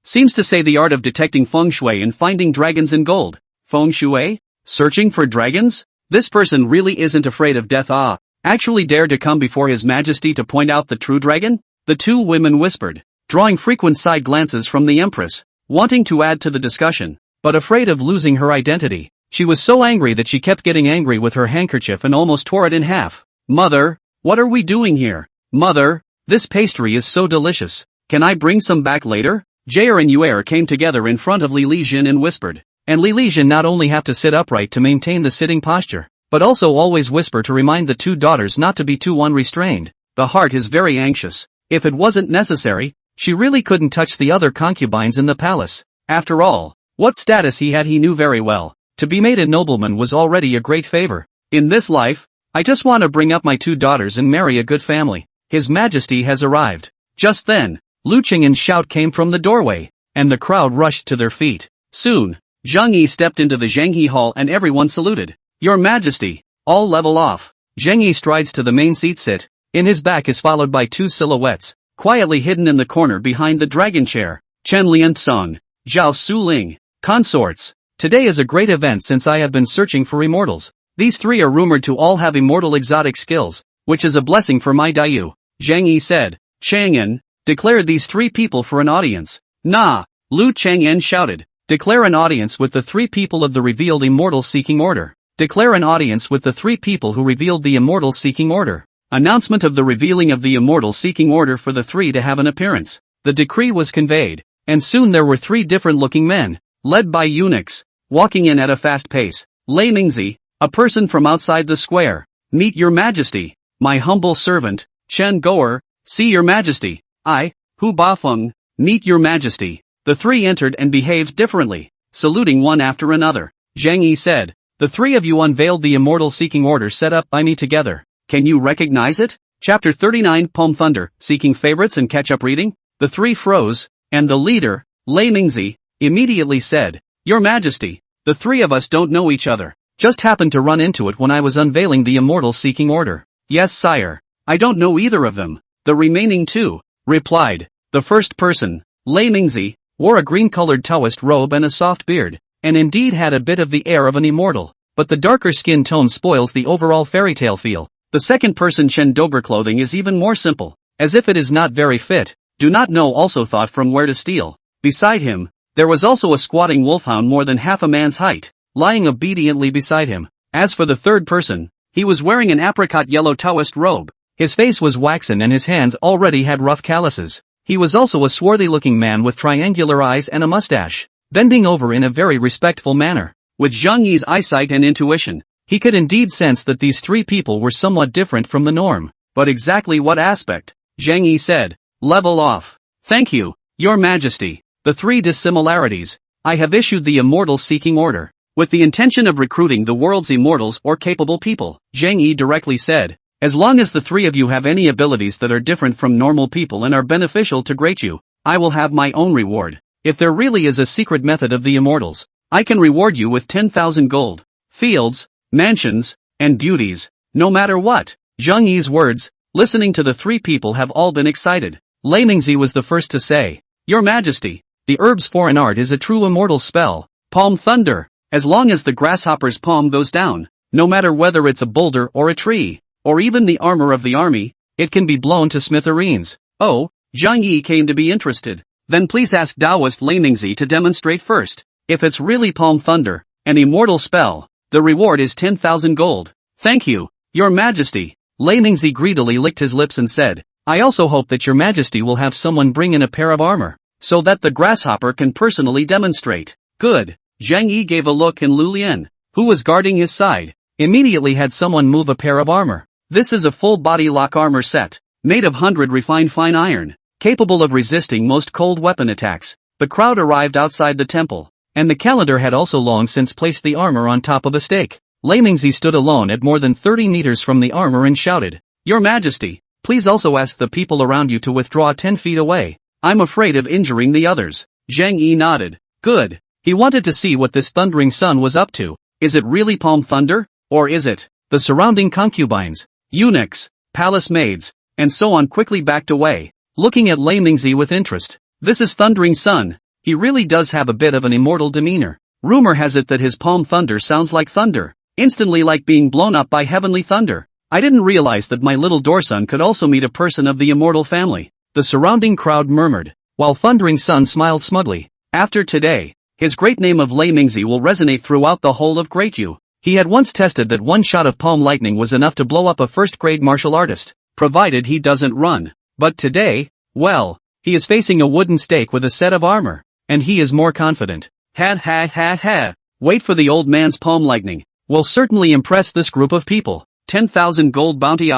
Seems to say the art of detecting feng shui and finding dragons in gold. Feng shui? Searching for dragons? This person really isn't afraid of death. Actually dare to come before His Majesty to point out the true dragon? The two women whispered, drawing frequent side glances from the Empress, wanting to add to the discussion, but afraid of losing her identity. She was so angry that she kept getting angry with her handkerchief and almost tore it in half. Mother, what are we doing here? Mother, this pastry is so delicious. Can I bring some back later? Jair and Yuer came together in front of Li Lijin and whispered, and Li Lijin not only have to sit upright to maintain the sitting posture, but also always whisper to remind the two daughters not to be too unrestrained. The heart is very anxious. If it wasn't necessary, she really couldn't touch the other concubines in the palace. After all, what status he had he knew very well. To be made a nobleman was already a great favor. In this life, I just want to bring up my two daughters and marry a good family. His Majesty has arrived. Just then, Lu Qingyan's shout came from the doorway, and the crowd rushed to their feet. Soon, Zhang Yi stepped into the Zhanghe Hall and everyone saluted. Your Majesty, all level off. Zhang Yi strides to the main seat sit. In his back is followed by two silhouettes, quietly hidden in the corner behind the dragon chair. Chen Liansong, Zhao Suling, consorts. Today is a great event since I have been searching for immortals. These three are rumored to all have immortal exotic skills, which is a blessing for my Dayu. Zhang Yi said. Chang'an, declare these three people for an audience. Nah, Lu Chang'an shouted. Declare an audience with the three people of the revealed immortal seeking order. Declare an audience with the three people who revealed the immortal seeking order. Announcement of the revealing of the immortal seeking order for the three to have an appearance. The decree was conveyed, and soon there were three different looking men, led by eunuchs, walking in at a fast pace. Lei Ningzi, a person from outside the square. Meet your Majesty. My humble servant, Chen Goer. See your Majesty. I, Hu Bafeng. Meet your Majesty. The three entered and behaved differently, saluting one after another. Zhang Yi said, the three of you unveiled the immortal seeking order set up by me together. Can you recognize it? Chapter 39 Palm Thunder, Seeking Favorites and Catch-Up Reading? The three froze, and the leader, Lei Ningzi, immediately said, Your Majesty, the three of us don't know each other. Just happened to run into it when I was unveiling the immortal seeking order. Yes, sire. I don't know either of them. The remaining two, replied. The first person, Lei Ningzi, wore a green-colored Taoist robe and a soft beard, and indeed had a bit of the air of an immortal, but the darker skin tone spoils the overall fairy tale feel. The second person Chen Dober clothing is even more simple, as if it is not very fit, do not know also thought from where to steal. Beside him, there was also a squatting wolfhound more than half a man's height, lying obediently beside him. As for the third person, he was wearing an apricot yellow Taoist robe. His face was waxen and his hands already had rough calluses. He was also a swarthy-looking man with triangular eyes and a mustache, bending over in a very respectful manner. With Zhang Yi's eyesight and intuition, he could indeed sense that these three people were somewhat different from the norm. But exactly what aspect? Zhang Yi said, Level off. Thank you, Your Majesty. The three dissimilarities. I have issued the immortal seeking order, with the intention of recruiting the world's immortals or capable people. Zhang Yi directly said, as long as the three of you have any abilities that are different from normal people and are beneficial to great you, I will have my own reward. If there really is a secret method of the immortals, I can reward you with 10,000 gold, fields, mansions, and beauties, no matter what. Zhang Yi's words, listening to the three people have all been excited. Lei Ningzi was the first to say, Your Majesty, the herb's foreign art is a true immortal spell, Palm Thunder. As long as the grasshopper's palm goes down, no matter whether it's a boulder or a tree, or even the armor of the army, it can be blown to smithereens. Oh, Zhang Yi came to be interested. Then please ask Taoist Lei Ningzi to demonstrate first. If it's really Palm Thunder, an immortal spell, the reward is 10,000 gold. Thank you, Your Majesty. Lei Ningzi greedily licked his lips and said, I also hope that Your Majesty will have someone bring in a pair of armor, so that the grasshopper can personally demonstrate. Good. Zhang Yi gave a look and Lu Lian, who was guarding his side, immediately had someone move a pair of armor. This is a full-body lock armor set, made of 100 refined fine iron, capable of resisting most cold weapon attacks. The crowd arrived outside the temple, and the calendar had also long since placed the armor on top of a stake. Lei Ningzi stood alone at more than 30 meters from the armor and shouted, Your Majesty, please also ask the people around you to withdraw 10 feet away. I'm afraid of injuring the others. Zhang Yi nodded. Good. He wanted to see what this thundering sun was up to. Is it really Palm Thunder? Or is it? The surrounding concubines, eunuchs, palace maids, and so on quickly backed away, looking at Lei Ningzi with interest. This is Thundering Sun, he really does have a bit of an immortal demeanor. Rumor has it that his palm thunder sounds like thunder, instantly like being blown up by heavenly thunder. I didn't realize that my little Dorsun could also meet a person of the immortal family. The surrounding crowd murmured, while Thundering Sun smiled smugly. After today, his great name of Lei Mingzi will resonate throughout the whole of Great Yu. He had once tested that one shot of palm lightning was enough to blow up a first-grade martial artist, provided he doesn't run. But today, well, he is facing a wooden stake with a set of armor, and he is more confident. Ha ha ha ha. Wait for the old man's palm lightning. Will certainly impress this group of people. 10,000 gold bounty.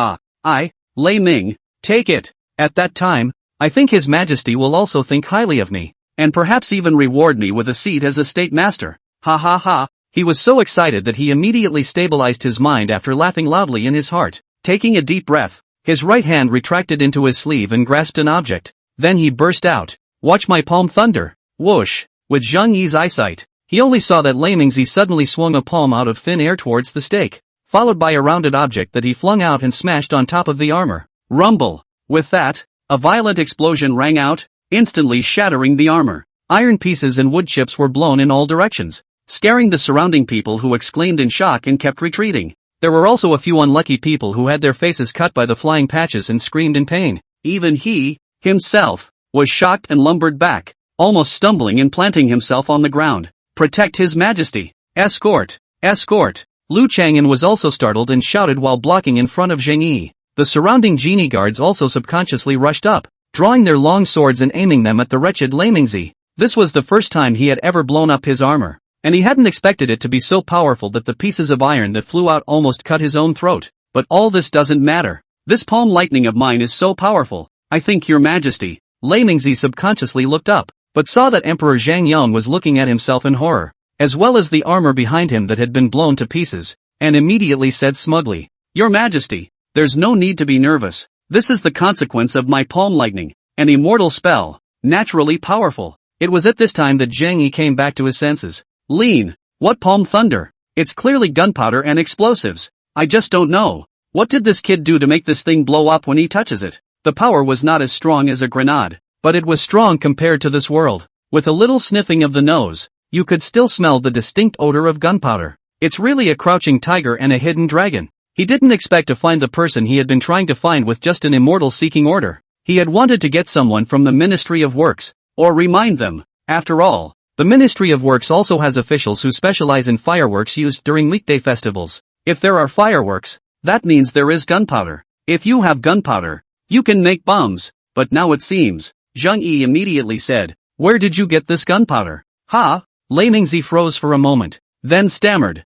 Lei Ming, take it. At that time, I think His Majesty will also think highly of me, and perhaps even reward me with a seat as a state master. Ha ha ha. He was so excited that he immediately stabilized his mind after laughing loudly in his heart. Taking a deep breath, his right hand retracted into his sleeve and grasped an object. Then he burst out, "Watch my palm thunder!" Whoosh! With Zhang Yi's eyesight, he only saw that Lei Mingzi suddenly swung a palm out of thin air towards the stake, followed by a rounded object that he flung out and smashed on top of the armor. Rumble! With that, a violent explosion rang out, instantly shattering the armor. Iron pieces and wood chips were blown in all directions, scaring the surrounding people, who exclaimed in shock and kept retreating. There were also a few unlucky people who had their faces cut by the flying patches and screamed in pain. Even he, himself, was shocked and lumbered back, almost stumbling and planting himself on the ground. "Protect His Majesty! Escort! Escort!" Lu Chang'an was also startled and shouted while blocking in front of Zhang Yi. The surrounding genie guards also subconsciously rushed up, drawing their long swords and aiming them at the wretched Lei Mingzi. This was the first time he had ever blown up his armor, and he hadn't expected it to be so powerful that the pieces of iron that flew out almost cut his own throat. But all this doesn't matter. This palm lightning of mine is so powerful, I think Your Majesty. Lei Mingzi subconsciously looked up, but saw that Emperor Zhang Yang was looking at himself in horror, as well as the armor behind him that had been blown to pieces, and immediately said smugly, "Your Majesty, there's no need to be nervous. This is the consequence of my palm lightning, an immortal spell, naturally powerful." It was at this time that Zhang Yi came back to his senses. "Lean, what palm thunder? It's clearly gunpowder and explosives. I just don't know. What did this kid do to make this thing blow up when he touches it?" The power was not as strong as a grenade, but it was strong compared to this world. With a little sniffing of the nose, you could still smell the distinct odor of gunpowder. It's really a crouching tiger and a hidden dragon. He didn't expect to find the person he had been trying to find with just an immortal seeking order. He had wanted to get someone from the Ministry of Works, or remind them. After all, the Ministry of Works also has officials who specialize in fireworks used during weekday festivals. If there are fireworks, that means there is gunpowder. If you have gunpowder, you can make bombs. But now it seems, Zhang Yi immediately said, "Where did you get this gunpowder?" "Ha?" Lei Mingzi froze for a moment, then stammered,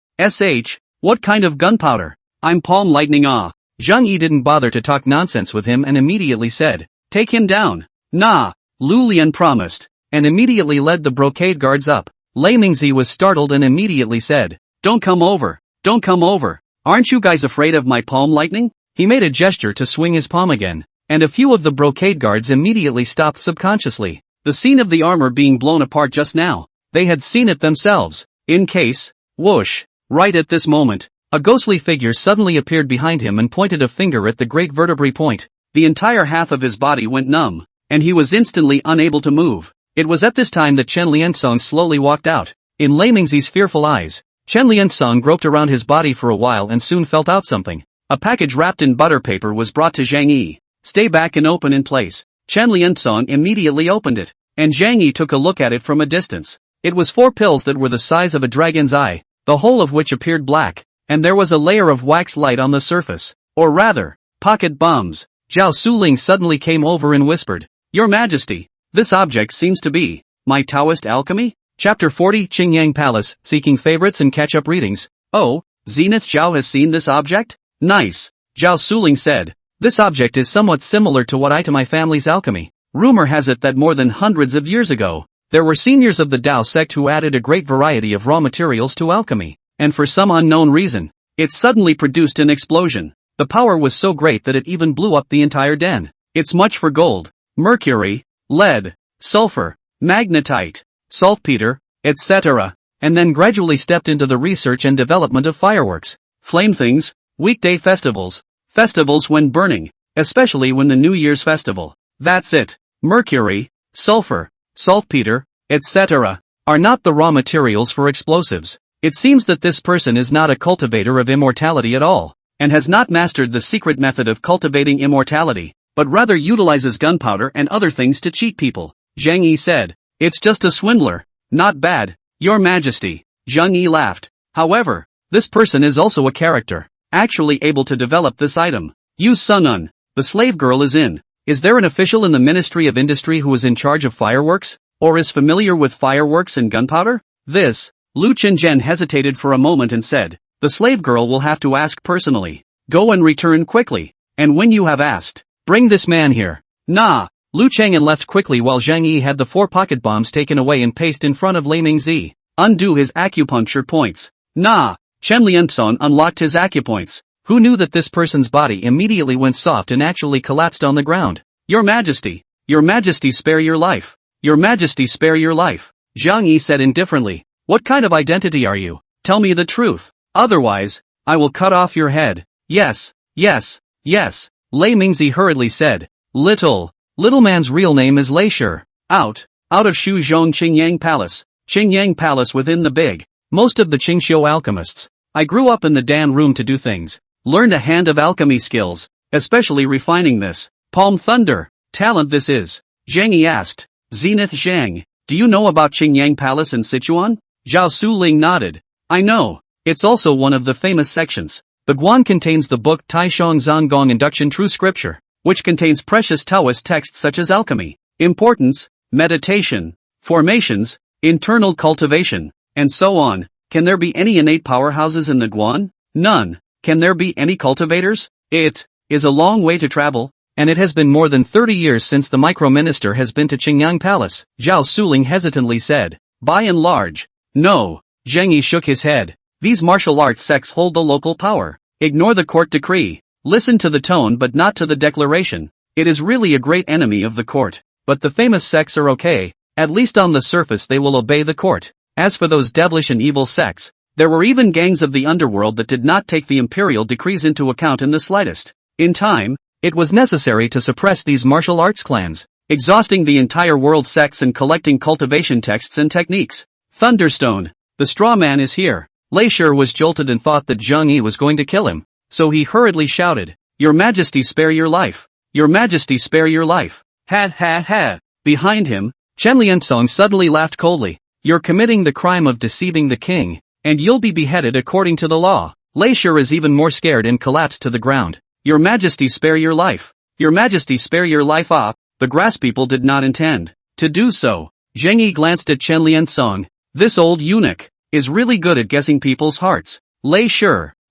"What kind of gunpowder? I'm palm lightning." Zhang Yi didn't bother to talk nonsense with him and immediately said, "Take him down." "Nah," Lu Lian promised, and immediately led the brocade guards up. Lei Mingzi was startled and immediately said, "Don't come over, don't come over. Aren't you guys afraid of my palm lightning?" He made a gesture to swing his palm again, and a few of the brocade guards immediately stopped subconsciously. The scene of the armor being blown apart just now, they had seen it themselves. In case, whoosh, right at this moment, a ghostly figure suddenly appeared behind him and pointed a finger at the great vertebrae point. The entire half of his body went numb, and he was instantly unable to move. It was at this time that Chen Liansong slowly walked out. In Lei Mingzi's fearful eyes, Chen Liansong groped around his body for a while and soon felt out something. A package wrapped in butter paper was brought to Zhang Yi. "Stay back and open in place." Chen Liansong immediately opened it, and Zhang Yi took a look at it from a distance. It was 4 pills that were the size of a dragon's eye, the whole of which appeared black, and there was a layer of wax light on the surface. Or rather, pocket bombs. Zhao Suling suddenly came over and whispered, "Your Majesty, this object seems to be my Taoist alchemy?" Chapter 40 Qingyang Palace, seeking favorites and catch-up readings. "Oh, Zenith Zhao has seen this object? Nice," Zhao Suling said. "This object is somewhat similar to what I to my family's alchemy. Rumor has it that more than hundreds of years ago, there were seniors of the Dao sect who added a great variety of raw materials to alchemy, and for some unknown reason, it suddenly produced an explosion. The power was so great that it even blew up the entire den. It's much for gold, mercury, lead, sulfur, magnetite, saltpeter, etc., and then gradually stepped into the research and development of fireworks, flame things, weekday festivals, festivals when burning, especially when the New Year's festival. That's it. Mercury, sulfur, saltpeter, etc., are not the raw materials for explosives. It seems that this person is not a cultivator of immortality at all, and has not mastered the secret method of cultivating immortality, but rather utilizes gunpowder and other things to cheat people. Zhang Yi said, "It's just a swindler." "Not bad, Your Majesty." Zhang Yi laughed. "However, this person is also a character, actually able to develop this item. Yu Sunun, the slave girl is in. Is there an official in the Ministry of Industry who is in charge of fireworks, or is familiar with fireworks and gunpowder?" This, Lu Qinzhen hesitated for a moment and said, "The slave girl will have to ask personally. Go and return quickly, and when you have asked, bring this man here." "Nah." Lu Chang'an left quickly while Zhang Yi had the 4 pocket bombs taken away and placed in front of Lei Mingzi. Undo his acupuncture points. "Nah." Chen Lianzong unlocked his acupoints. Who knew that this person's body immediately went soft and actually collapsed on the ground? "Your Majesty! Your Majesty, spare your life! Your Majesty, spare your life!" Zhang Yi said indifferently. "What kind of identity are you? Tell me the truth. Otherwise, I will cut off your head." "Yes, yes, yes," Lei Mingzi hurriedly said. Little man's real name is Lei Shi. Out of Shuzhong Qingyang Palace. Qingyang Palace within the big. Most of the Qingxiu alchemists. I grew up in the Dan room to do things. Learned a hand of alchemy skills, especially refining this. Palm Thunder. Talent this is. Zhang Yi asked. Zenith Zhang, do you know about Qingyang Palace in Sichuan? Zhao Suling nodded. I know. It's also one of the famous sections. The Guan contains the book Taishong Zangong Induction True Scripture, which contains precious Taoist texts such as alchemy, importance, meditation, formations, internal cultivation, and so on. Can there be any innate powerhouses in the Guan? None. Can there be any cultivators? It is a long way to travel, and it has been more than 30 years since the micro-minister has been to Qingyang Palace, Zhao Suling hesitantly said. By and large, no. Zhang Yi shook his head. These martial arts sects hold the local power. Ignore the court decree. Listen to the tone but not to the declaration. It is really a great enemy of the court. But the famous sects are okay. At least on the surface they will obey the court. As for those devilish and evil sects, there were even gangs of the underworld that did not take the imperial decrees into account in the slightest. In time, it was necessary to suppress these martial arts clans, exhausting the entire world sects and collecting cultivation texts and techniques. Thunderstone, the straw man is here. Lei Shi was jolted and thought that Zhang Yi was going to kill him, so he hurriedly shouted, Your Majesty, spare your life! Your Majesty, spare your life! Ha ha ha! Behind him, Chen Liansong suddenly laughed coldly. You're committing the crime of deceiving the king, and you'll be beheaded according to the law. Lei Shi is even more scared and collapsed to the ground. Your Majesty, spare your life! Your Majesty, spare your life! Ah, the grass people did not intend to do so. Zhang Yi glanced at Chen Liansong. This old eunuch is really good at guessing people's hearts. Lei Shi,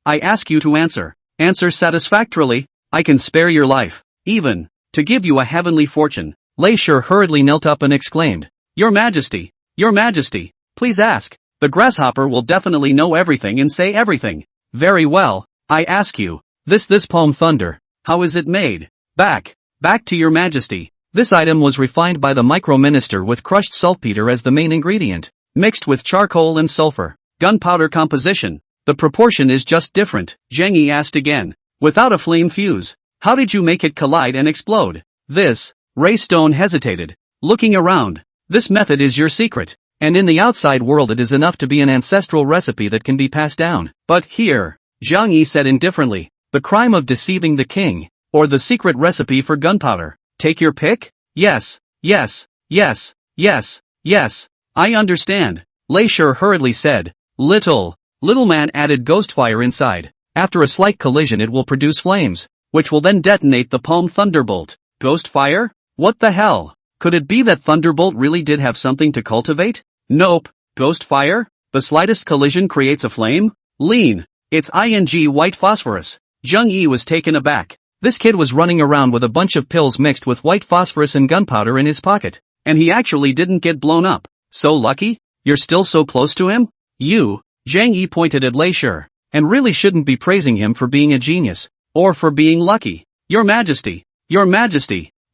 I ask you to answer. Answer satisfactorily. I can spare your life, even to give you a heavenly fortune. Lei Shi hurriedly knelt up and exclaimed, Your Majesty, please ask. The grasshopper will definitely know everything and say everything. Very well, I ask you, this palm thunder, how is it made? Back to your Majesty. This item was refined by the micro-minister with crushed saltpeter as the main ingredient, mixed with charcoal and sulfur. Gunpowder composition. The proportion is just different. Zhang Yi asked again. Without a flame fuse. How did you make it collide and explode? This, Ray Stone hesitated, looking around. This method is your secret, and in the outside world it is enough to be an ancestral recipe that can be passed down. But here, Zhang Yi said indifferently, the crime of deceiving the king, or the secret recipe for gunpowder. Take your pick? Yes. I understand. Lei Shi hurriedly said. Little man added ghost fire inside. After a slight collision it will produce flames, which will then detonate the palm thunderbolt. Ghost fire? What the hell? Could it be that thunderbolt really did have something to cultivate? Nope. Ghost fire? The slightest collision creates a flame? Lean. It's ing white phosphorus. Zhang Yi was taken aback. This kid was running around with a bunch of pills mixed with white phosphorus and gunpowder in his pocket, and he actually didn't get blown up. So lucky? You're still so close to him? You, Zhang Yi pointed at Lei Shi, and really shouldn't be praising him for being a genius, or for being lucky. Your Majesty.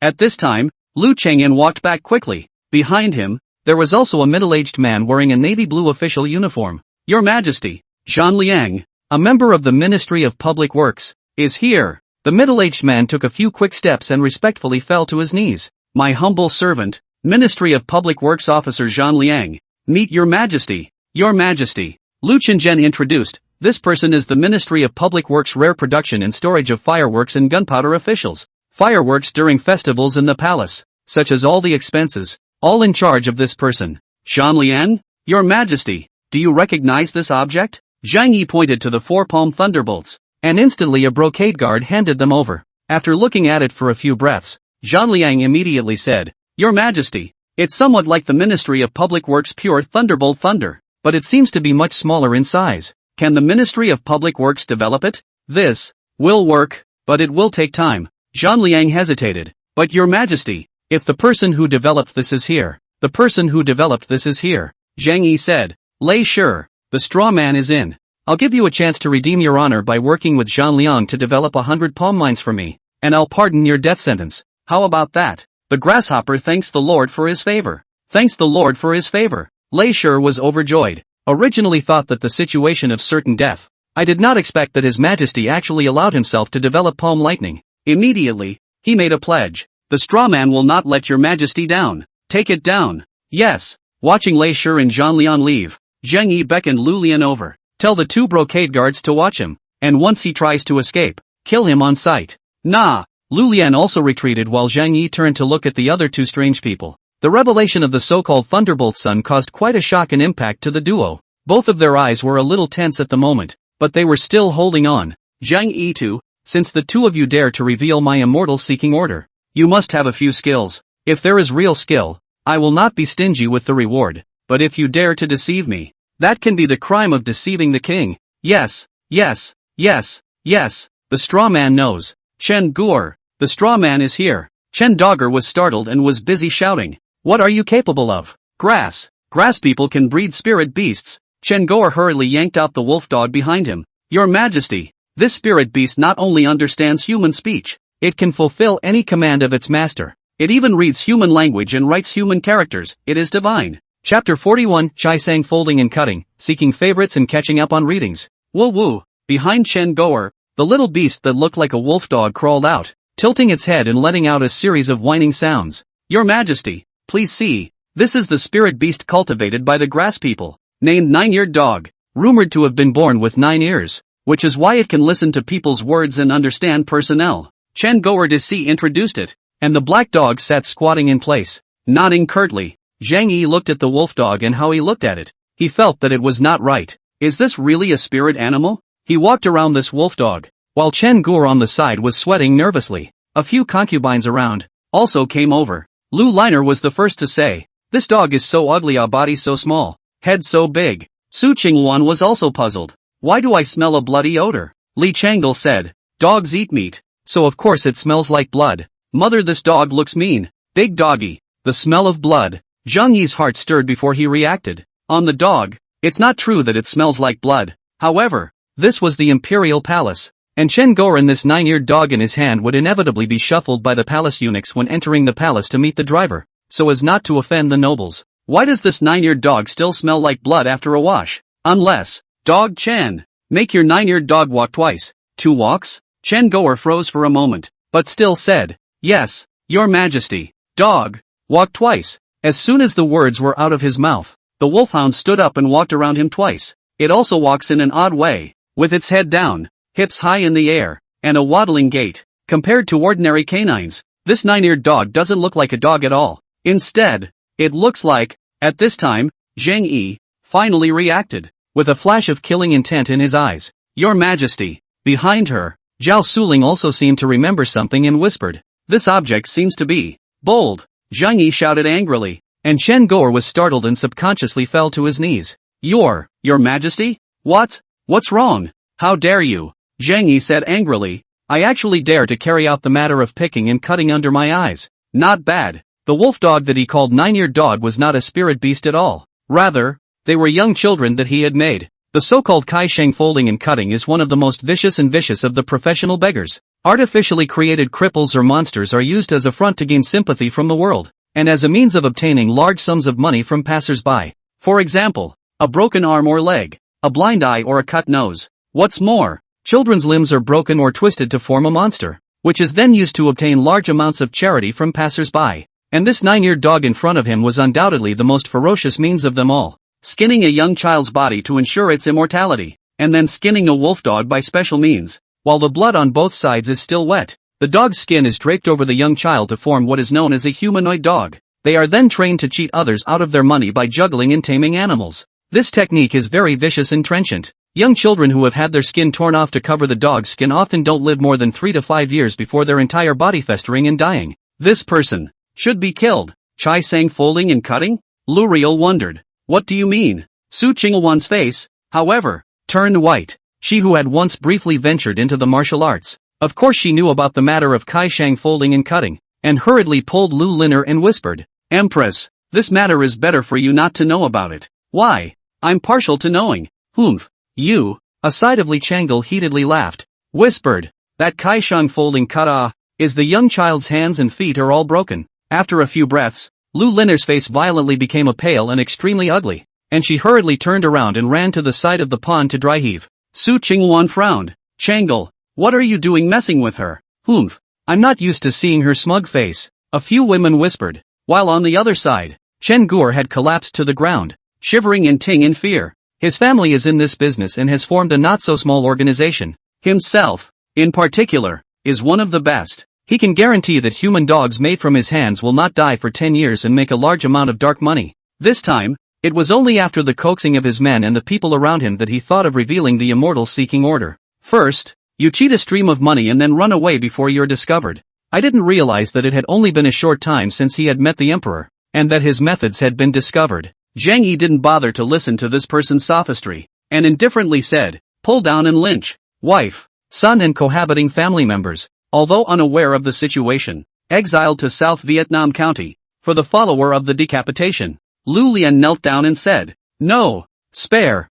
At this time, Lu Chengyan walked back quickly. Behind him, there was also a middle-aged man wearing a navy blue official uniform. Your Majesty, Zhan Liang, a member of the Ministry of Public Works, is here. The middle-aged man took a few quick steps and respectfully fell to his knees. My humble servant, Ministry of Public Works Officer Zhang Liang. Meet Your Majesty. Your Majesty. Lu Qinzhen introduced, this person is the Ministry of Public Works rare production and storage of fireworks and gunpowder officials. Fireworks during festivals in the palace, such as all the expenses, all in charge of this person. Zhang Liang? Your Majesty, do you recognize this object? Zhang Yi pointed to the four-palm thunderbolts, and instantly a brocade guard handed them over. After looking at it for a few breaths, Zhang Liang immediately said, Your Majesty, it's somewhat like the Ministry of Public Works Pure Thunderbolt Thunder, but it seems to be much smaller in size. Can the Ministry of Public Works develop it? This will work, but it will take time. Zhang Liang hesitated. But Your Majesty, if the person who developed this is here, the person who developed this is here, Zhang Yi said. Lei sure, the straw man is in. I'll give you a chance to redeem your honor by working with Zhang Liang to develop 100 palm mines for me, and I'll pardon your death sentence. How about that? The grasshopper thanks the Lord for his favor. Thanks the Lord for his favor. Lei Sure was overjoyed. Originally thought that the situation of certain death. I did not expect that His Majesty actually allowed himself to develop palm lightning. Immediately, he made a pledge. The straw man will not let Your Majesty down. Take it down. Yes. Watching Lei Sure and Zhang Liang leave, Zhang Yi beckoned Lu Lian over. Tell the two brocade guards to watch him, and once he tries to escape, kill him on sight. Nah. Lu Lian also retreated while Zhang Yi turned to look at the other two strange people. The revelation of the so-called Thunderbolt Sun caused quite a shock and impact to the duo. Both of their eyes were a little tense at the moment, but they were still holding on. Zhang Yi too, since the two of you dare to reveal my immortal seeking order, you must have a few skills. If there is real skill, I will not be stingy with the reward, but if you dare to deceive me, that can be the crime of deceiving the king. Yes, yes, yes, yes, the straw man knows. Chen Guo, the straw man is here. Chen Dogger was startled and was busy shouting. What are you capable of? Grass. Grass people can breed spirit beasts. Chen Guo hurriedly yanked out the wolf dog behind him. Your Majesty, this spirit beast not only understands human speech, it can fulfill any command of its master. It even reads human language and writes human characters. It is divine. Chapter 41, Chai Sang folding and cutting, seeking favorites and catching up on readings. Woo woo. Behind Chen Guo, the little beast that looked like a wolf dog crawled out, tilting its head and letting out a series of whining sounds. Your Majesty, please see, this is the spirit beast cultivated by the grass people, named Nine-Eared Dog, rumored to have been born with 9 ears, which is why it can listen to people's words and understand personnel. Chen Guo Deci introduced it, and the black dog sat squatting in place, nodding curtly. Zhang Yi looked at the wolf dog and how he looked at it. He felt that it was not right. Is this really a spirit animal? He walked around this wolf dog, while Chen Guo on the side was sweating nervously. A few concubines around also came over. Lu Liner was the first to say, this dog is so ugly, a body so small, head so big. Su Qingwan was also puzzled. Why do I smell a bloody odor? Li Changle said, dogs eat meat, so of course it smells like blood. Mother, this dog looks mean. Big doggy. The smell of blood. Zhang Yi's heart stirred before he reacted. On the dog, it's not true that it smells like blood. However, this was the imperial palace, and Chen Guo and this 9-eared dog in his hand would inevitably be shuffled by the palace eunuchs when entering the palace to meet the driver, so as not to offend the nobles. Why does this 9-eared dog still smell like blood after a wash? Unless, Dog Chen, make your 9-eared dog walk twice. 2 walks? Chen Guo froze for a moment, but still said, yes, Your Majesty. Dog, walk twice. As soon as the words were out of his mouth, the wolfhound stood up and walked around him twice. It also walks in an odd way, with its head down, hips high in the air, and a waddling gait. Compared to ordinary canines, this 9-eared dog doesn't look like a dog at all. Instead, it looks like, at this time, Zhang Yi finally reacted, with a flash of killing intent in his eyes. Your Majesty. Behind her, Zhao Suling also seemed to remember something and whispered, this object seems to be bold. Zhang Yi shouted angrily, and Chen Guo was startled and subconsciously fell to his knees. Your Majesty? What? What's wrong? How dare you? Zhang Yi said angrily, I actually dare to carry out the matter of picking and cutting under my eyes. Not bad. The wolf dog that he called 9-eared dog was not a spirit beast at all. Rather, they were young children that he had made. The so-called Kai Sheng folding and cutting is one of the most vicious of the professional beggars. Artificially created cripples or monsters are used as a front to gain sympathy from the world, and as a means of obtaining large sums of money from passers-by. For example, a broken arm or leg, a blind eye or a cut nose. What's more, children's limbs are broken or twisted to form a monster, which is then used to obtain large amounts of charity from passers-by. And this 9-year-old dog in front of him was undoubtedly the most ferocious means of them all. Skinning a young child's body to ensure its immortality, and then skinning a wolf dog by special means, while the blood on both sides is still wet. The dog's skin is draped over the young child to form what is known as a humanoid dog. They are then trained to cheat others out of their money by juggling and taming animals. This technique is very vicious and trenchant. Young children who have had their skin torn off to cover the dog's skin often don't live more than 3 to 5 years before their entire body festering and dying. This person should be killed. Chai sang folding and cutting? Luriel wondered. What do you mean? Su Qingwan's face, however, turned white. She who had once briefly ventured into the martial arts. Of course she knew about the matter of Kai Shang folding and cutting, and hurriedly pulled Lu Liner and whispered, Empress, this matter is better for you not to know about it. Why? I'm partial to knowing. Humph. You, a side of Li Changle heatedly laughed, whispered, that Kai Shang folding cut is the young child's hands and feet are all broken. After a few breaths, Lu Liner's face violently became pale and extremely ugly, and she hurriedly turned around and ran to the side of the pond to dry heave. Su Qingwan frowned. Changle, what are you doing messing with her? Humph. I'm not used to seeing her smug face, a few women whispered, while on the other side, Chen Guo had collapsed to the ground, shivering and ting in fear. His family is in this business and has formed a not-so-small organization. Himself, in particular, is one of the best. He can guarantee that human dogs made from his hands will not die for 10 years and make a large amount of dark money. This time, it was only after the coaxing of his men and the people around him that he thought of revealing the immortal-seeking order. First, you cheat a stream of money and then run away before you're discovered. I didn't realize that it had only been a short time since he had met the emperor, and that his methods had been discovered. Zhang Yi didn't bother to listen to this person's sophistry, and indifferently said, pull down and lynch. Wife, son and cohabiting family members, although unaware of the situation, exiled to South Vietnam County, for the follower of the decapitation. Lu Lian knelt down and said, no, spare.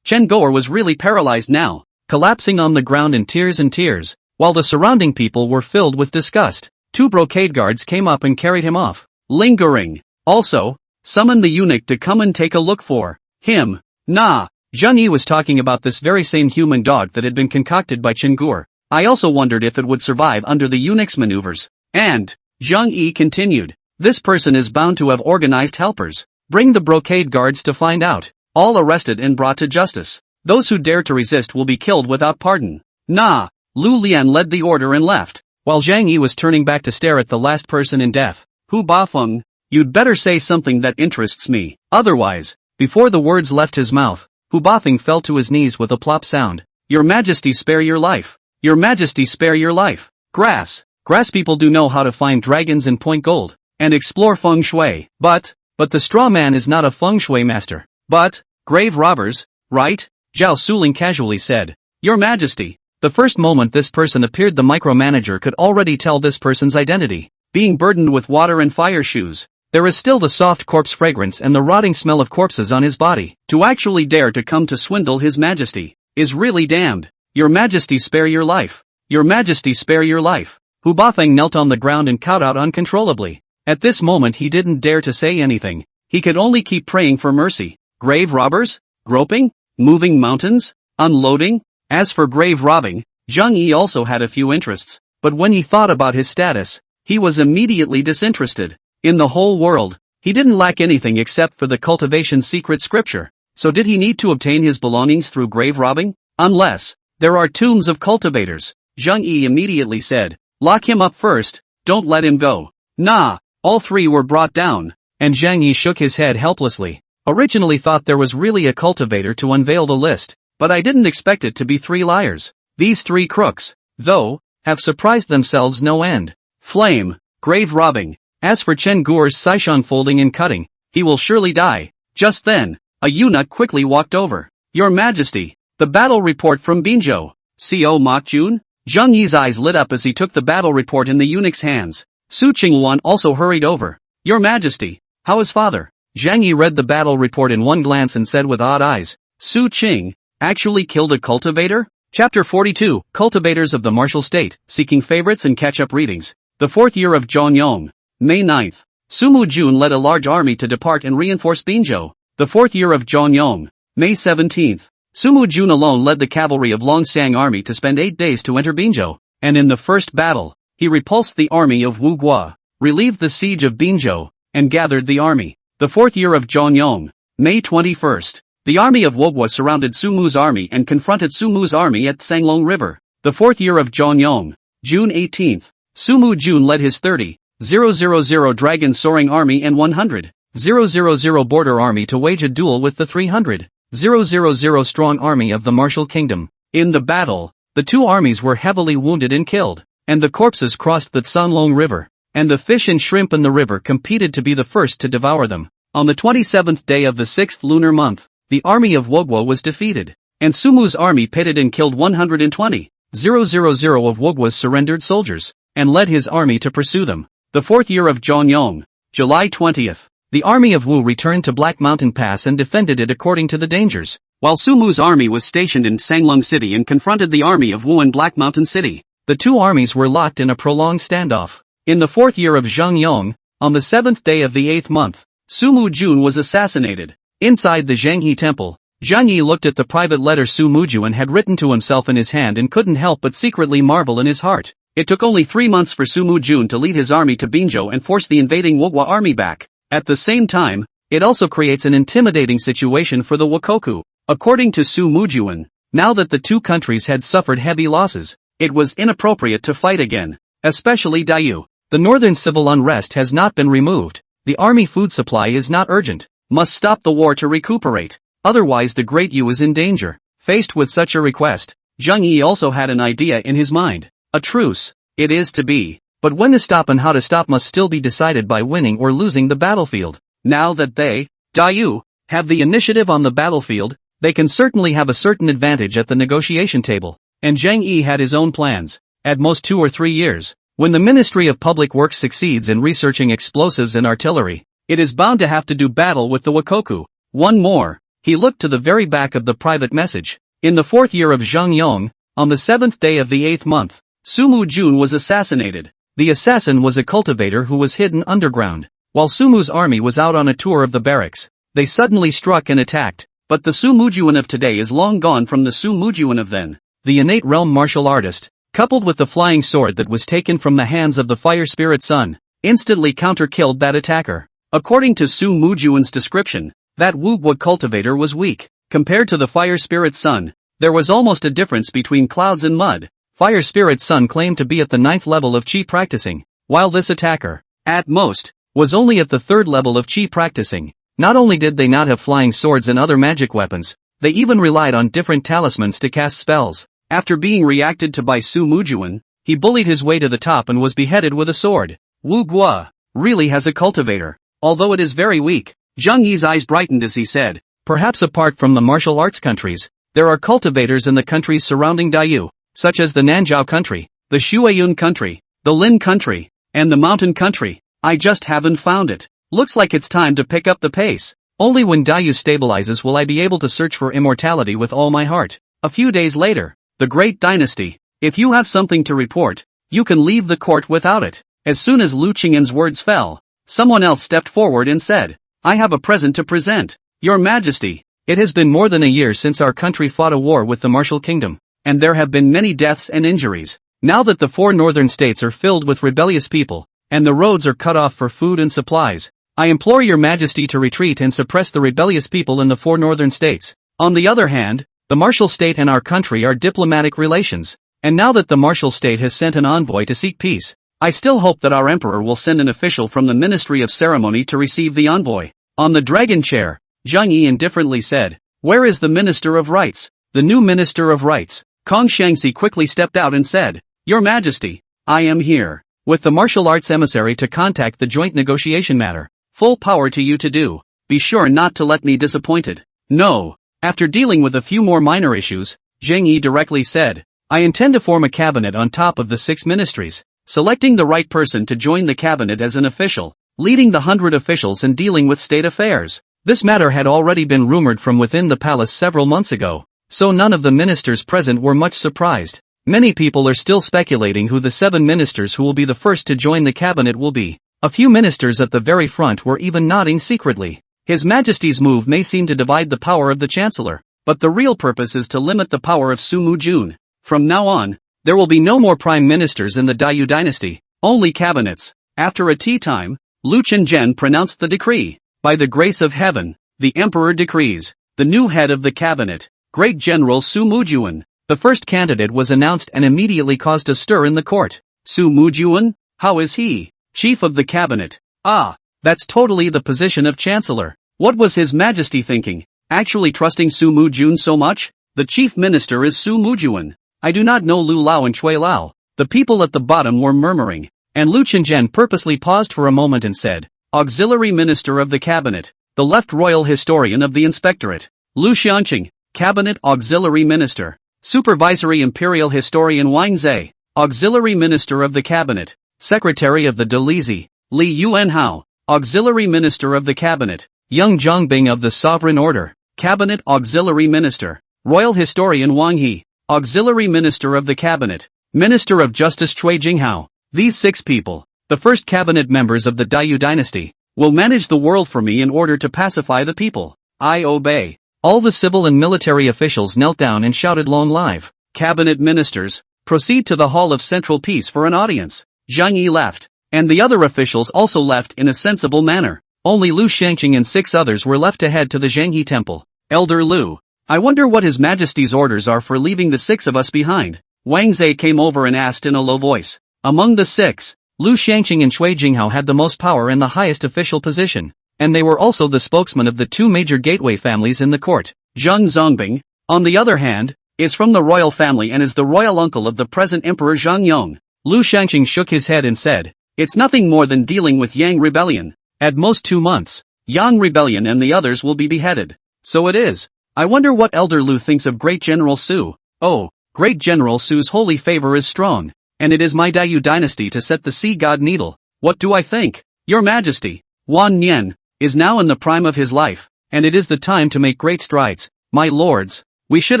Chen Guo was really paralyzed now, collapsing on the ground in tears, while the surrounding people were filled with disgust. 2 brocade guards came up and carried him off, lingering. Also, summon the eunuch to come and take a look for him. Nah, Zhang Yi was talking about this very same human dog that had been concocted by Chen Guo. I also wondered if it would survive under the eunuch's maneuvers. And, Zhang Yi continued, this person is bound to have organized helpers. Bring the brocade guards to find out. All arrested and brought to justice. Those who dare to resist will be killed without pardon. Nah, Lu Lian led the order and left, while Zhang Yi was turning back to stare at the last person in death. Hu Bafeng, you'd better say something that interests me. Otherwise, before the words left his mouth, Hu Bafeng fell to his knees with a plop sound. Your Majesty spare your life. Your Majesty spare your life. Grass people do know how to find dragons and point gold, and explore feng shui. But the straw man is not a feng shui master. But, grave robbers, right? Zhao Suling casually said. Your Majesty, the first moment this person appeared the micromanager could already tell this person's identity. Being burdened with water and fire shoes, there is still the soft corpse fragrance and the rotting smell of corpses on his body. To actually dare to come to swindle His Majesty, is really damned. Your Majesty spare your life. Your Majesty spare your life. Hu Bafeng knelt on the ground and cowed out uncontrollably. At this moment he didn't dare to say anything. He could only keep praying for mercy. Grave robbers? Groping? Moving mountains? Unloading? As for grave robbing, Zhang Yi also had a few interests, but when he thought about his status, he was immediately disinterested. In the whole world, he didn't lack anything except for the cultivation secret scripture. So did he need to obtain his belongings through grave robbing? Unless there are tombs of cultivators. Zhang Yi immediately said, lock him up first, don't let him go. Nah, all 3 were brought down, and Zhang Yi shook his head helplessly. Originally thought there was really a cultivator to unveil the list, but I didn't expect it to be 3 liars. These 3 crooks, though, have surprised themselves no end. Flame, grave robbing. As for Chen Guo's Saishan folding and cutting, he will surely die. Just then, a eunuch quickly walked over. Your Majesty, the battle report from Binzhou. Co Mokjun? Zhang Yi's eyes lit up as he took the battle report in the eunuch's hands. Su Qingwan also hurried over. Your Majesty, how is father? Zhang Yi read the battle report in one glance and said with odd eyes, Su Qing, actually killed a cultivator? Chapter 42, Cultivators of the Martial State, Seeking Favorites and Catch-Up Readings. The 4th year of Zhongyong. May 9th. Sumu Jun led a large army to depart and reinforce Binzhou. The 4th year of Zhongyong. May 17th. Sumu Jun alone led the cavalry of Longxiang army to spend 8 days to enter Binzhou, and in the first battle, he repulsed the army of Wu Guo. relieved the siege of Binzhou, and gathered the army. The fourth year of Zhongyong, May 21st. The army of Wogwa surrounded Su Mu's army and confronted Su Mu's army at Sanglong River. The fourth year of Zhongyong, June 18th. Su Mu Jun led his 30,000 dragon soaring army and 100,000 border army to wage a duel with the 300,000 strong army of the Martial Kingdom. In the battle, the two armies were heavily wounded and killed, and the corpses crossed the Sanglong River, and the fish and shrimp in the river competed to be the first to devour them. On the 27th day of the 6th lunar month, the army of Wogwa was defeated, and Su Mu's army pitted and killed 120,000 of Wogwa's surrendered soldiers, and led his army to pursue them. The fourth year of Zhongyong, July 20th. The army of Wu returned to Black Mountain Pass and defended it according to the dangers, while Su Mu's army was stationed in Sanglong City and confronted the army of Wu in Black Mountain City. The two armies were locked in a prolonged standoff. In the fourth year of Zhongyong, on the 7th day of the 8th month, Su Mu Jun was assassinated. Inside the Zhanghe temple, Zhang Yi looked at the private letter Su Mujun had written to himself in his hand and couldn't help but secretly marvel in his heart. It took only 3 months for Su Mujun to lead his army to Binzhou and force the invading Wogwa army back. At the same time, it also creates an intimidating situation for the Wakoku. According to Su Mujun, now that the two countries had suffered heavy losses, it was inappropriate to fight again, especially Dayu. The northern civil unrest has not been removed. The army food supply is not urgent. Must stop the war to recuperate. Otherwise the Great Yu is in danger. Faced with such a request, Zhang Yi also had an idea in his mind. A truce. It is to be. But when to stop and how to stop must still be decided by winning or losing the battlefield. Now that they, Dayu, have the initiative on the battlefield, they can certainly have a certain advantage at the negotiation table. And Zhang Yi had his own plans. At most 2 or 3 years, when the Ministry of Public Works succeeds in researching explosives and artillery, it is bound to have to do battle with the Wakoku. One more. He looked to the very back of the private message. In the fourth year of Zhongyong, on the 7th day of the 8th month, Su Mu Jun was assassinated. The assassin was a cultivator who was hidden underground. While Su Mu's army was out on a tour of the barracks, they suddenly struck and attacked. But the Su Mujuan of today is long gone from the Su Mujuan of then. The innate realm martial artist, coupled with the flying sword that was taken from the hands of the fire spirit son, instantly counter-killed that attacker. According to Su Mujuan's description, that Wugwa cultivator was weak. Compared to the fire spirit son, there was almost a difference between clouds and mud. Fire spirit son claimed to be at the 9th level of Qi practicing, while this attacker, at most, was only at the 3rd level of Qi practicing. Not only did they not have flying swords and other magic weapons, they even relied on different talismans to cast spells. After being reacted to by Su Mujuan, he bullied his way to the top and was beheaded with a sword. Wu Gua really has a cultivator, although it is very weak. Zhang Yi's eyes brightened as he said, perhaps apart from the martial arts countries, there are cultivators in the countries surrounding Dayu, such as the Nanzhao country, the Shuayun country, the Lin country, and the mountain country. I just haven't found it. Looks like it's time to pick up the pace. Only when Dayu stabilizes will I be able to search for immortality with all my heart. A few days later, the Great Dynasty. If you have something to report, you can leave the court without it. As soon as Lu Qing'an's words fell, someone else stepped forward and said, I have a present to present. Your Majesty, it has been more than a year since our country fought a war with the Martial Kingdom, and there have been many deaths and injuries. Now that the 4 northern states are filled with rebellious people, and the roads are cut off for food and supplies, I implore your Majesty to retreat and suppress the rebellious people in the 4 northern states. On the other hand, the Martial State and our country are diplomatic relations, and now that the Martial State has sent an envoy to seek peace, I still hope that our Emperor will send an official from the Ministry of Ceremony to receive the envoy. On the dragon chair, Zhang Yi indifferently said, where is the Minister of Rights? The new Minister of Rights, Kong Shangxi quickly stepped out and said, Your Majesty, I am here, with the martial arts emissary to contact the joint negotiation matter. Full power to you to do. Be sure not to let me disappointed. No. After dealing with a few more minor issues, Zhang Yi directly said, I intend to form a cabinet on top of the 6 ministries, selecting the right person to join the cabinet as an official, leading the 100 officials and dealing with state affairs. This matter had already been rumored from within the palace several months ago, so none of the ministers present were much surprised. Many people are still speculating who the 7 ministers who will be the first to join the cabinet will be. A few ministers at the very front were even nodding secretly. His Majesty's move may seem to divide the power of the Chancellor, but the real purpose is to limit the power of Su Mujun. From now on, there will be no more prime ministers in the Dayu dynasty, only cabinets. After a tea time, Lu Chenzhen pronounced the decree. By the grace of heaven, the emperor decrees, the new head of the cabinet, Great General Su Mujuan. The first candidate was announced and immediately caused a stir in the court. Su Mujuan? How is he? Chief of the cabinet. Ah, that's totally the position of chancellor. What was His Majesty thinking? Actually trusting Su Mujun so much? The chief minister is Su Mujuan. I do not know Lu Lao and Chui Lao. The people at the bottom were murmuring, and Lu Chenzhen purposely paused for a moment and said, Auxiliary Minister of the Cabinet, the left royal historian of the inspectorate. Lu Xiangqing, Cabinet Auxiliary Minister. Supervisory Imperial Historian Wang Zhe, Auxiliary Minister of the Cabinet. Secretary of the Delizi, Li Yuanhao, Auxiliary Minister of the Cabinet. Yang Zhongbing of the Sovereign Order, Cabinet Auxiliary Minister. Royal Historian Wang He, Auxiliary Minister of the Cabinet. Minister of Justice Cui Jinghao. These 6 people, the first cabinet members of the Dayu dynasty, will manage the world for me in order to pacify the people. I obey. All the civil and military officials knelt down and shouted long live. Cabinet ministers, proceed to the Hall of Central Peace for an audience. Zhang Yi left, and the other officials also left in a sensible manner. Only Lu Xiangqing and 6 others were left to head to the Zhanghe Temple. Elder Lu, I wonder what His Majesty's orders are for leaving the 6 of us behind. Wang Zhe came over and asked in a low voice. Among the 6, Lu Xiangqing and Cui Jinghao had the most power and the highest official position, and they were also the spokesmen of the 2 major gateway families in the court. Zhang Zongbing, on the other hand, is from the royal family and is the royal uncle of the present Emperor Zhang Yong. Lu Xiangqing shook his head and said, it's nothing more than dealing with Yang Rebellion. At most 2 months, Yang Rebellion and the others will be beheaded. So it is. I wonder what Elder Lu thinks of Great General Su. Oh, Great General Su's holy favor is strong, and it is my Dayu dynasty to set the sea god needle. What do I think? Your Majesty, Wan Nian, is now in the prime of his life, and it is the time to make great strides. My lords, we should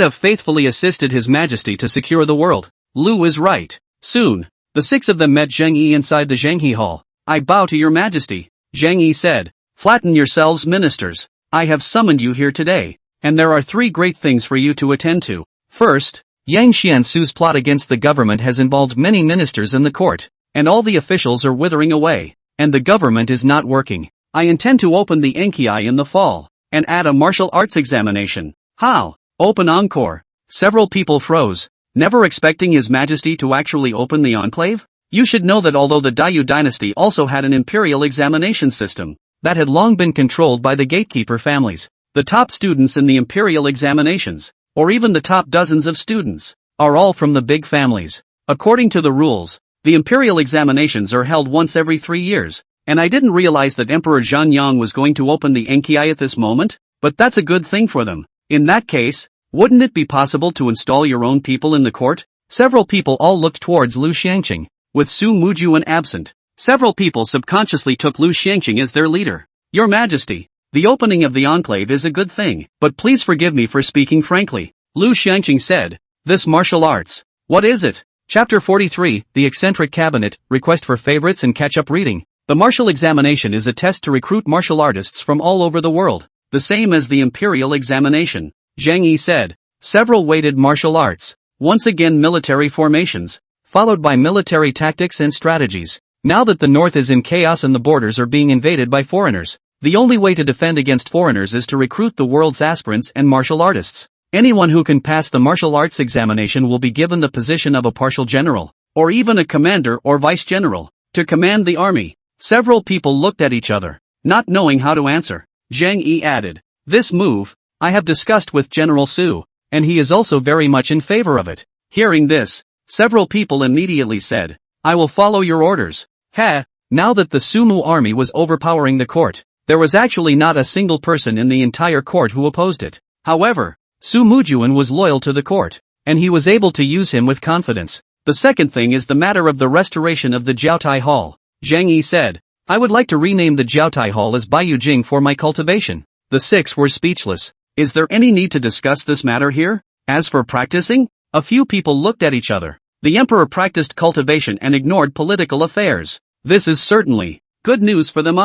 have faithfully assisted His Majesty to secure the world. Lu is right. Soon, the 6 of them met Zhang Yi inside the Zhanghe Hall. I bow to your Majesty. Zhang Yi said, flatten yourselves, ministers. I have summoned you here today, and there are 3 great things for you to attend to. First, Yang Xiansu's plot against the government has involved many ministers in the court, and all the officials are withering away, and the government is not working. I intend to open the Enki in the fall, and add a martial arts examination. How? Open encore. Several people froze, never expecting His Majesty to actually open the enclave. You should know that although the Dayu dynasty also had an imperial examination system, that had long been controlled by the gatekeeper families, the top students in the imperial examinations, or even the top dozens of students, are all from the big families. According to the rules, the imperial examinations are held once every 3 years, and I didn't realize that Emperor Zhanyang was going to open the Enki at this moment, but that's a good thing for them. In that case, wouldn't it be possible to install your own people in the court? Several people all looked towards Lu Xiangqing. With Su Mujuan absent, several people subconsciously took Lu Xiangqing as their leader. Your Majesty, the opening of the enclave is a good thing, but please forgive me for speaking frankly. Lu Xiangqing said, this martial arts, what is it? Chapter 43, The Eccentric Cabinet, Request for Favorites and Catch-up Reading. The martial examination is a test to recruit martial artists from all over the world, the same as the imperial examination. Zhang Yi said, several weighted martial arts, once again military formations, followed by military tactics and strategies. Now that the north is in chaos and the borders are being invaded by foreigners, the only way to defend against foreigners is to recruit the world's aspirants and martial artists. Anyone who can pass the martial arts examination will be given the position of a partial general, or even a commander or vice general, to command the army. Several people looked at each other, not knowing how to answer. Zhang Yi added, this move, I have discussed with General Su, and he is also very much in favor of it. Hearing this, several people immediately said, I will follow your orders. Now that the Sumu army was overpowering the court, there was actually not a single person in the entire court who opposed it. However, Su Mujuan was loyal to the court, and he was able to use him with confidence. The second thing is the matter of the restoration of the Jiaotai Hall. Zhang Yi said, I would like to rename the Jiaotai Hall as Baiyu Jing for my cultivation. The 6 were speechless. Is there any need to discuss this matter here? As for practicing, a few people looked at each other. The emperor practiced cultivation and ignored political affairs. This is certainly good news for them.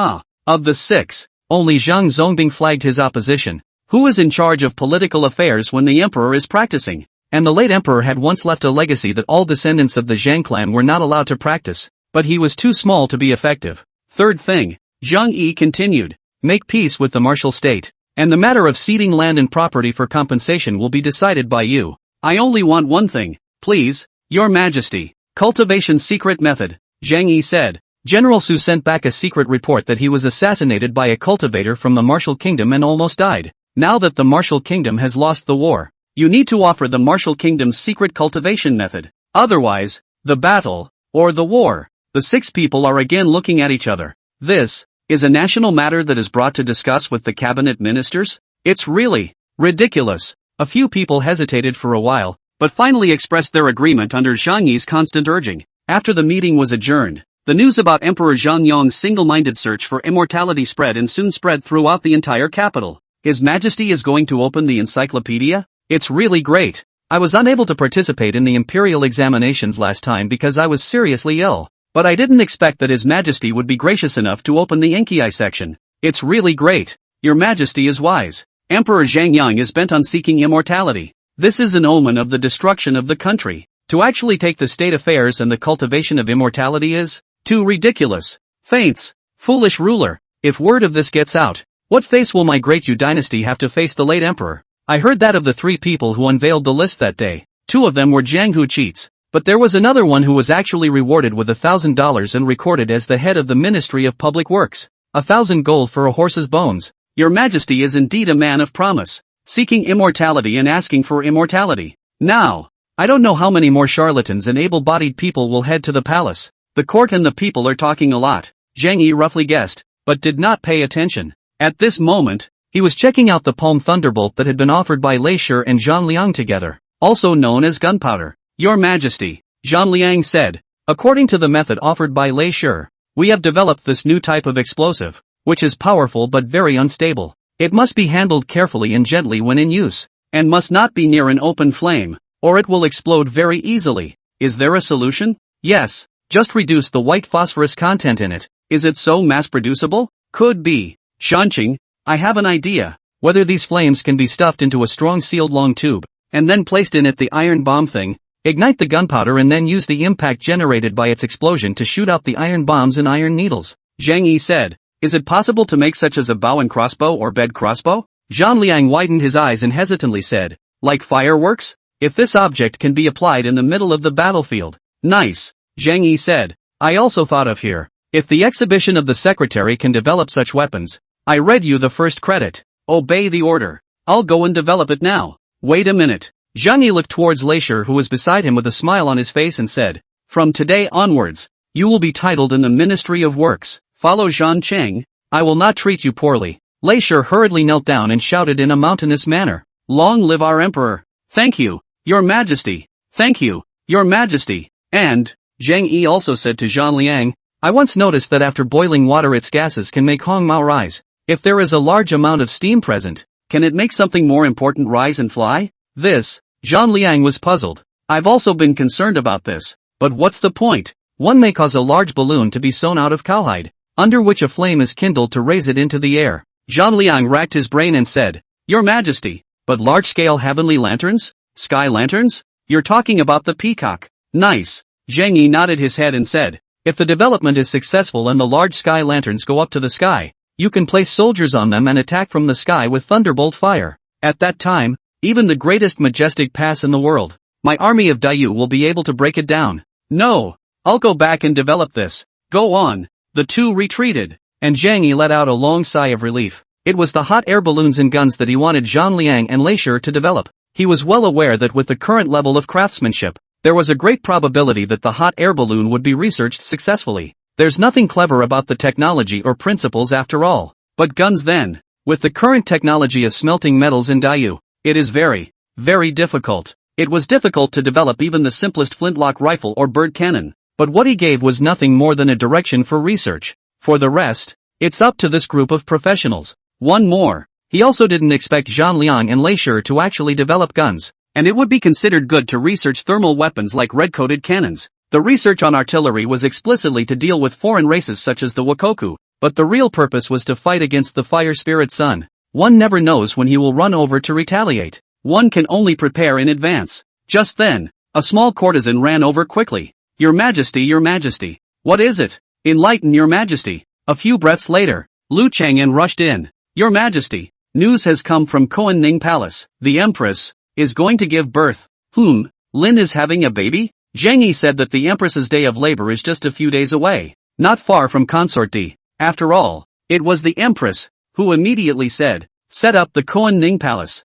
Of the 6, only Zhang Zongbing flagged his opposition. Who is in charge of political affairs when the emperor is practicing? And the late emperor had once left a legacy that all descendants of the Zhang clan were not allowed to practice. but he was too small to be effective. Third thing, Zhang Yi continued, make peace with the martial state, and the matter of ceding land and property for compensation will be decided by you. I only want one thing, please, Your Majesty. Cultivation secret method, Zhang Yi said. General Su sent back a secret report that he was assassinated by a cultivator from the Martial Kingdom and almost died. Now that the Martial Kingdom has lost the war, you need to offer the Martial Kingdom's secret cultivation method. Otherwise, the battle, or the war. The 6 people are again looking at each other. This is a national matter that is brought to discuss with the cabinet ministers? It's really ridiculous. A few people hesitated for a while, but finally expressed their agreement under Zhang Yi's constant urging. After the meeting was adjourned, the news about Emperor Zhang Yong's single-minded search for immortality spread and soon spread throughout the entire capital. His Majesty is going to open the encyclopedia? It's really great. I was unable to participate in the imperial examinations last time because I was seriously ill, but I didn't expect that His Majesty would be gracious enough to open the Enki section. It's really great. Your Majesty is wise. Emperor Zhang Yang is bent on seeking immortality. This is an omen of the destruction of the country. To actually take the state affairs and the cultivation of immortality is too ridiculous. Feints. Foolish ruler. If word of this gets out, what face will my great Yu dynasty have to face the late emperor? I heard that of the 3 people who unveiled the list that day, 2 of them were Jiang Hu cheats, but there was another one who was actually rewarded with $1,000 and recorded as the head of the Ministry of Public Works. 1,000 gold for a horse's bones. Your Majesty is indeed a man of promise, seeking immortality and asking for immortality. Now, I don't know how many more charlatans and able-bodied people will head to the palace. The court and the people are talking a lot, Zhang Yi roughly guessed, but did not pay attention. At this moment, he was checking out the palm thunderbolt that had been offered by Lei Shi and Zhang Liang together, also known as gunpowder. Your Majesty, Zhang Liang said, according to the method offered by Lei Shi, we have developed this new type of explosive, which is powerful but very unstable. It must be handled carefully and gently when in use, and must not be near an open flame, or it will explode very easily. Is there a solution? Yes. Just reduce the white phosphorus content in it. Is it so mass-producible? Could be. Shanqing, I have an idea. Whether these flames can be stuffed into a strong sealed long tube, and then placed in it the iron bomb thing, ignite the gunpowder and then use the impact generated by its explosion to shoot out the iron bombs and iron needles. Zhang Yi said, is it possible to make such as a bow and crossbow or bed crossbow? Zhang Liang widened his eyes and hesitantly said, like fireworks? If this object can be applied in the middle of the battlefield. Nice. Zhang Yi said, I also thought of here, if the exhibition of the secretary can develop such weapons, I read you the first credit. Obey the order. I'll go and develop it now. Wait a minute. Zhang Yi looked towards Lei Shi who was beside him with a smile on his face and said, from today onwards, you will be titled in the Ministry of Works. Follow Zhan Cheng. I will not treat you poorly. Lei Shi hurriedly knelt down and shouted in a mountainous manner, long live our emperor. Thank you, Your Majesty. Thank you, Your Majesty. And Zhang Yi also said to Zhang Liang, I once noticed that after boiling water its gases can make Hong Mao rise. If there is a large amount of steam present, can it make something more important rise and fly? This, Zhang Liang was puzzled. I've also been concerned about this, but what's the point? One may cause a large balloon to be sewn out of cowhide, under which a flame is kindled to raise it into the air. Zhang Liang racked his brain and said, Your Majesty, but large-scale heavenly lanterns? Sky lanterns? You're talking about the peacock. Nice. Zhang Yi nodded his head and said, if the development is successful and the large sky lanterns go up to the sky, you can place soldiers on them and attack from the sky with thunderbolt fire. At that time, even the greatest majestic pass in the world, my army of Dayu will be able to break it down. No, I'll go back and develop this. Go on. The 2 retreated, and Zhang Yi let out a long sigh of relief. It was the hot air balloons and guns that he wanted Zhang Liang and Lei Shi to develop. He was well aware that with the current level of craftsmanship, there was a great probability that the hot air balloon would be researched successfully. There's nothing clever about the technology or principles after all. But guns then, with the current technology of smelting metals in Dayu, it is very, very difficult. It was difficult to develop even the simplest flintlock rifle or bird cannon, but what he gave was nothing more than a direction for research. For the rest, it's up to this group of professionals. One more, he also didn't expect Zhang Liang and Lei Shi to actually develop guns. And it would be considered good to research thermal weapons like red-coated cannons. The research on artillery was explicitly to deal with foreign races such as the Wakoku, but the real purpose was to fight against the fire spirit sun. One never knows when he will run over to retaliate. One can only prepare in advance. Just then, a small courtesan ran over quickly. Your Majesty, What is it? Enlighten your majesty. A few breaths later, Lu Chang'an rushed in. Your majesty, news has come from Koan Ning Palace. The empress is going to give birth. Lin is having a baby? Zhang Yi said that the empress's day of labor is just a few days away, not far from consort D. After all, it was the empress who immediately said, set up the Koan Ning Palace.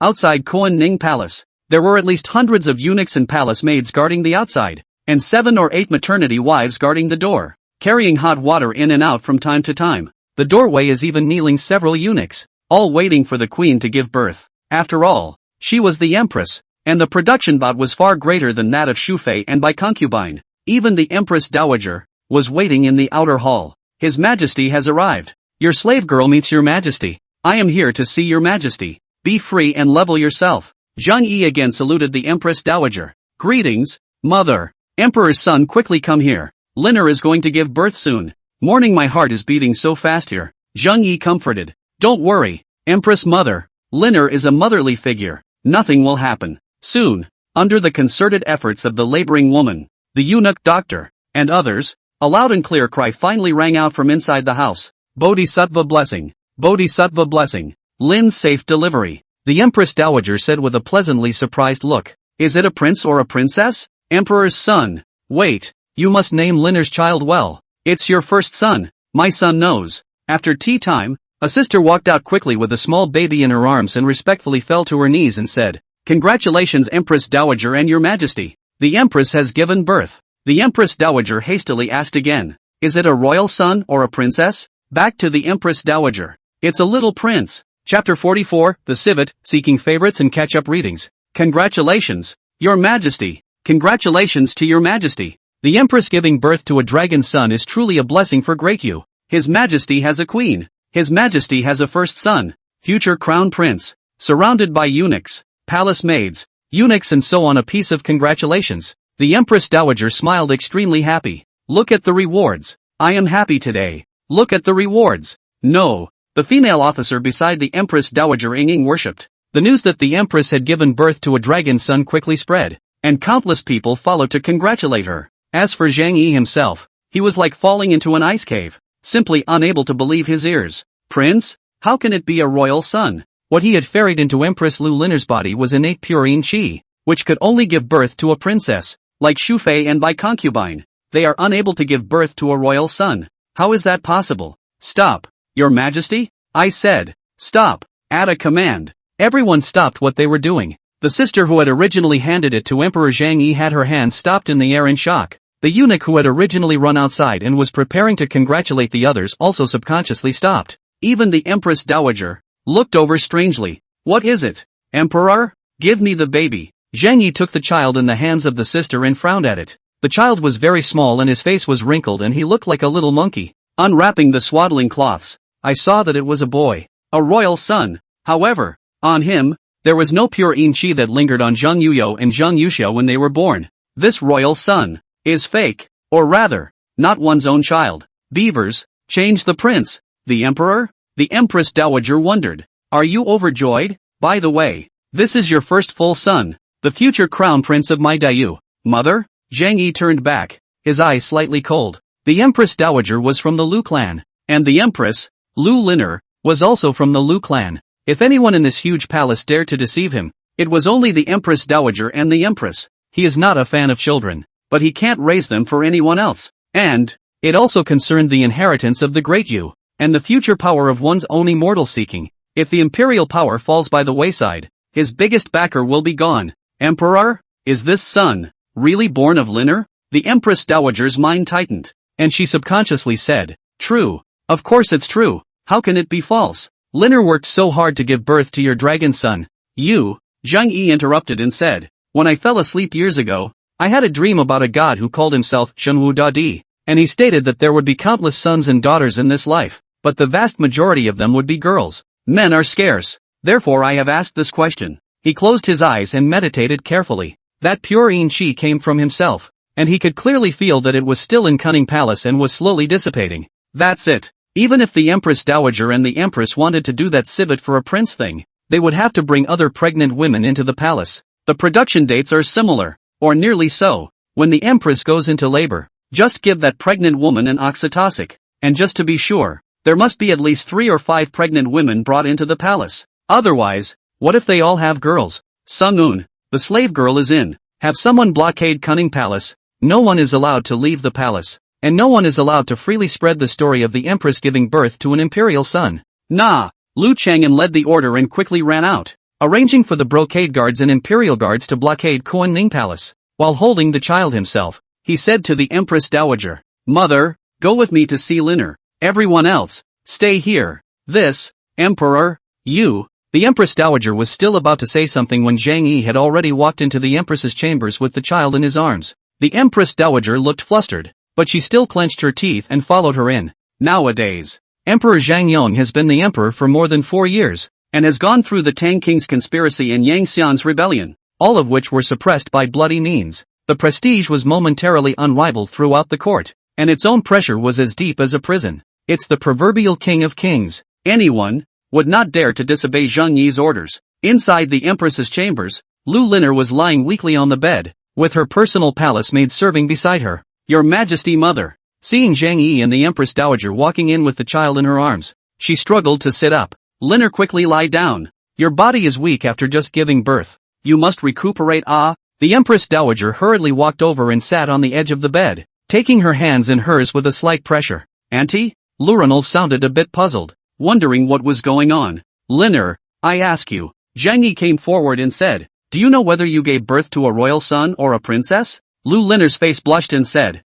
Outside Koan Ning Palace, there were at least hundreds of eunuchs and palace maids guarding the outside, and 7 or 8 maternity wives guarding the door, carrying hot water in and out from time to time. The doorway is even kneeling several eunuchs, all waiting for the queen to give birth. After all, she was the empress, and the production bout was far greater than that of Shufei and by Concubine. Even the Empress Dowager was waiting in the outer hall. His Majesty has arrived. Your slave girl meets your Majesty. I am here to see your Majesty. Be free and level yourself. Zhang Yi again saluted the Empress Dowager. Greetings, Mother. Emperor's son, quickly come here. Liner is going to give birth soon. Morning, my heart is beating so fast here. Zhang Yi comforted. Don't worry, Empress Mother. Liner is a motherly figure. Nothing will happen. Soon, under the concerted efforts of the laboring woman, the eunuch doctor, and others, a loud and clear cry finally rang out from inside the house. Bodhisattva blessing. Bodhisattva blessing. Lin's safe delivery. The Empress Dowager said with a pleasantly surprised look. Is it a prince or a princess? Emperor's son. Wait, you must name Liner's child well. It's your first son. My son knows. After tea time, a sister walked out quickly with a small baby in her arms and respectfully fell to her knees and said, Congratulations, Empress Dowager and your Majesty. The Empress has given birth. The Empress Dowager hastily asked again. Is it a royal son or a princess? Back to the Empress Dowager. It's a little prince. Chapter 44, The Civet, Seeking Favorites and Catch-Up Readings. Congratulations, Your Majesty. Congratulations to Your Majesty. The Empress giving birth to a dragon son is truly a blessing for great you. His Majesty has a queen. His Majesty has a first son, future crown prince, surrounded by eunuchs, palace maids, eunuchs and so on. A piece of congratulations. The Empress Dowager smiled extremely happy. Look at the rewards. I am happy today. Look at the rewards. No. The female officer beside the Empress Dowager Ying worshipped. The news that the Empress had given birth to a dragon son quickly spread, and countless people followed to congratulate her. As for Zhang Yi himself, he was like falling into an ice cave, simply unable to believe his ears. Prince? How can it be a royal son? What he had ferried into Empress Lu Liner's body was innate pure yin qi, which could only give birth to a princess, like Shufei and by Concubine. They are unable to give birth to a royal son. How is that possible? Stop, Your Majesty? I said, stop. At a command, everyone stopped what they were doing. The sister who had originally handed it to Emperor Zhang Yi had her hands stopped in the air in shock. The eunuch who had originally run outside and was preparing to congratulate the others also subconsciously stopped. Even the Empress Dowager looked over strangely. What is it? Emperor? Give me the baby. Zhang Yi took the child in the hands of the sister and frowned at it. The child was very small and his face was wrinkled and he looked like a little monkey. Unwrapping the swaddling cloths, I saw that it was a boy. A royal son. However, on him, there was no pure yin qi that lingered on Zhang Yuyo and Zhang Yuxiao when they were born. This royal son is fake, or rather, not one's own child. Beavers, change the prince. The emperor? The Empress Dowager wondered. Are you overjoyed? By the way, this is your first full son, the future crown prince of my Dayu. Mother? Zhang Yi turned back, his eyes slightly cold. The Empress Dowager was from the Lu clan, and the Empress, Lu Liner, was also from the Lu clan. If anyone in this huge palace dared to deceive him, it was only the Empress Dowager and the Empress. He is not a fan of children, but he can't raise them for anyone else. And it also concerned the inheritance of the great Yu, and the future power of one's own immortal seeking. If the imperial power falls by the wayside, his biggest backer will be gone. Emperor? Is this son really born of Liner? The Empress Dowager's mind tightened, and she subconsciously said, True. Of course it's true. How can it be false? Liner worked so hard to give birth to your dragon son. You, Zhang Yi interrupted and said, when I fell asleep years ago, I had a dream about a god who called himself Shenwu Dadi, and he stated that there would be countless sons and daughters in this life, but the vast majority of them would be girls. Men are scarce. Therefore I have asked this question. He closed his eyes and meditated carefully. That pure yin qi came from himself, and he could clearly feel that it was still in Cunning Palace and was slowly dissipating. That's it. Even if the Empress Dowager and the Empress wanted to do that civet for a prince thing, they would have to bring other pregnant women into the palace. The production dates are similar, or nearly so. When the Empress goes into labor, Just give that pregnant woman an oxytocin. And just to be sure, there must be at least 3 or 5 pregnant women brought into the palace. Otherwise, what if they all have girls? Sung-un, the slave girl is in. Have someone blockade Cunning Palace. No one is allowed to leave the palace. And no one is allowed to freely spread the story of the empress giving birth to an imperial son. Nah. Lu Chang'an led the order and quickly ran out, arranging for the brocade guards and imperial guards to blockade Kunning Palace. While holding the child himself, he said to the Empress Dowager, "Mother, go with me to see Liner. Everyone else, stay here. This, Emperor, you." The Empress Dowager was still about to say something when Zhang Yi had already walked into the Empress's chambers with the child in his arms. The Empress Dowager looked flustered, but she still clenched her teeth and followed her in. Nowadays, Emperor Zhang Yong has been the emperor for more than 4 years, and has gone through the Tang King's conspiracy and Yang Xian's rebellion, all of which were suppressed by bloody means. The prestige was momentarily unrivaled throughout the court, and its own pressure was as deep as a prison. It's the proverbial king of kings. Anyone would not dare to disobey Zhang Yi's orders. Inside the empress's chambers, Lu Liner was lying weakly on the bed, with her personal palace maid serving beside her. "Your Majesty, Mother." Seeing Zhang Yi and the Empress Dowager walking in with the child in her arms, she struggled to sit up. "Liner, quickly lie down. Your body is weak after just giving birth. You must recuperate." The Empress Dowager hurriedly walked over and sat on the edge of the bed, taking her hands in hers with a slight pressure. "Auntie?" Lu Ronald sounded a bit puzzled, wondering what was going on. "Liner, I ask you." Zhang Yi came forward and said, "Do you know whether you gave birth to a royal son or a princess?" Lu Liner's face blushed and said,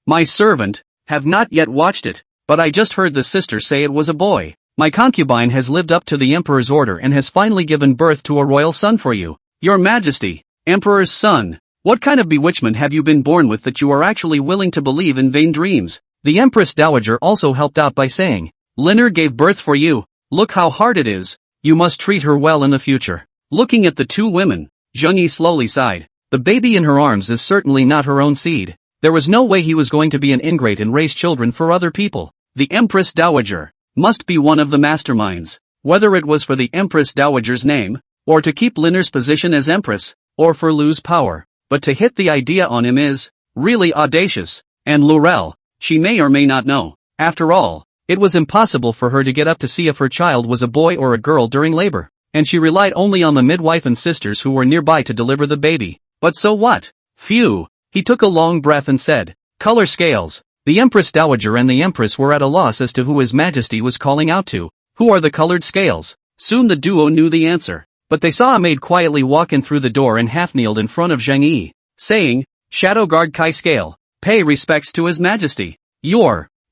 My servant, have not yet watched it, but I just heard the sister say it was a boy. My concubine has lived up to the emperor's order and has finally given birth to a royal son for you. Your Majesty, Emperor's son, what kind of bewitchment have you been born with that you are actually willing to believe in vain dreams?" The Empress Dowager also helped out by saying, "Liner gave birth for you. Look how hard it is. You must treat her well in the future." Looking at the two women, Zhang Yi slowly sighed. The baby in her arms is certainly not her own seed. There was no way he was going to be an ingrate and raise children for other people. The Empress Dowager must be one of the masterminds. Whether it was for the Empress Dowager's name, or to keep Liner's position as Empress, or for Lu's power, but to hit the idea on him is really audacious. And Laurel, she may or may not know. After all, it was impossible for her to get up to see if her child was a boy or a girl during labor, and she relied only on the midwife and sisters who were nearby to deliver the baby. But so what? Phew! He took a long breath and said, "Color scales." The Empress Dowager and the Empress were at a loss as to who His Majesty was calling out to. Who are the colored scales? Soon the duo knew the answer, but they saw a maid quietly walk in through the door and half-kneeled in front of Zhang Yi, saying, "Shadow Guard Kai Scale, pay respects to His Majesty."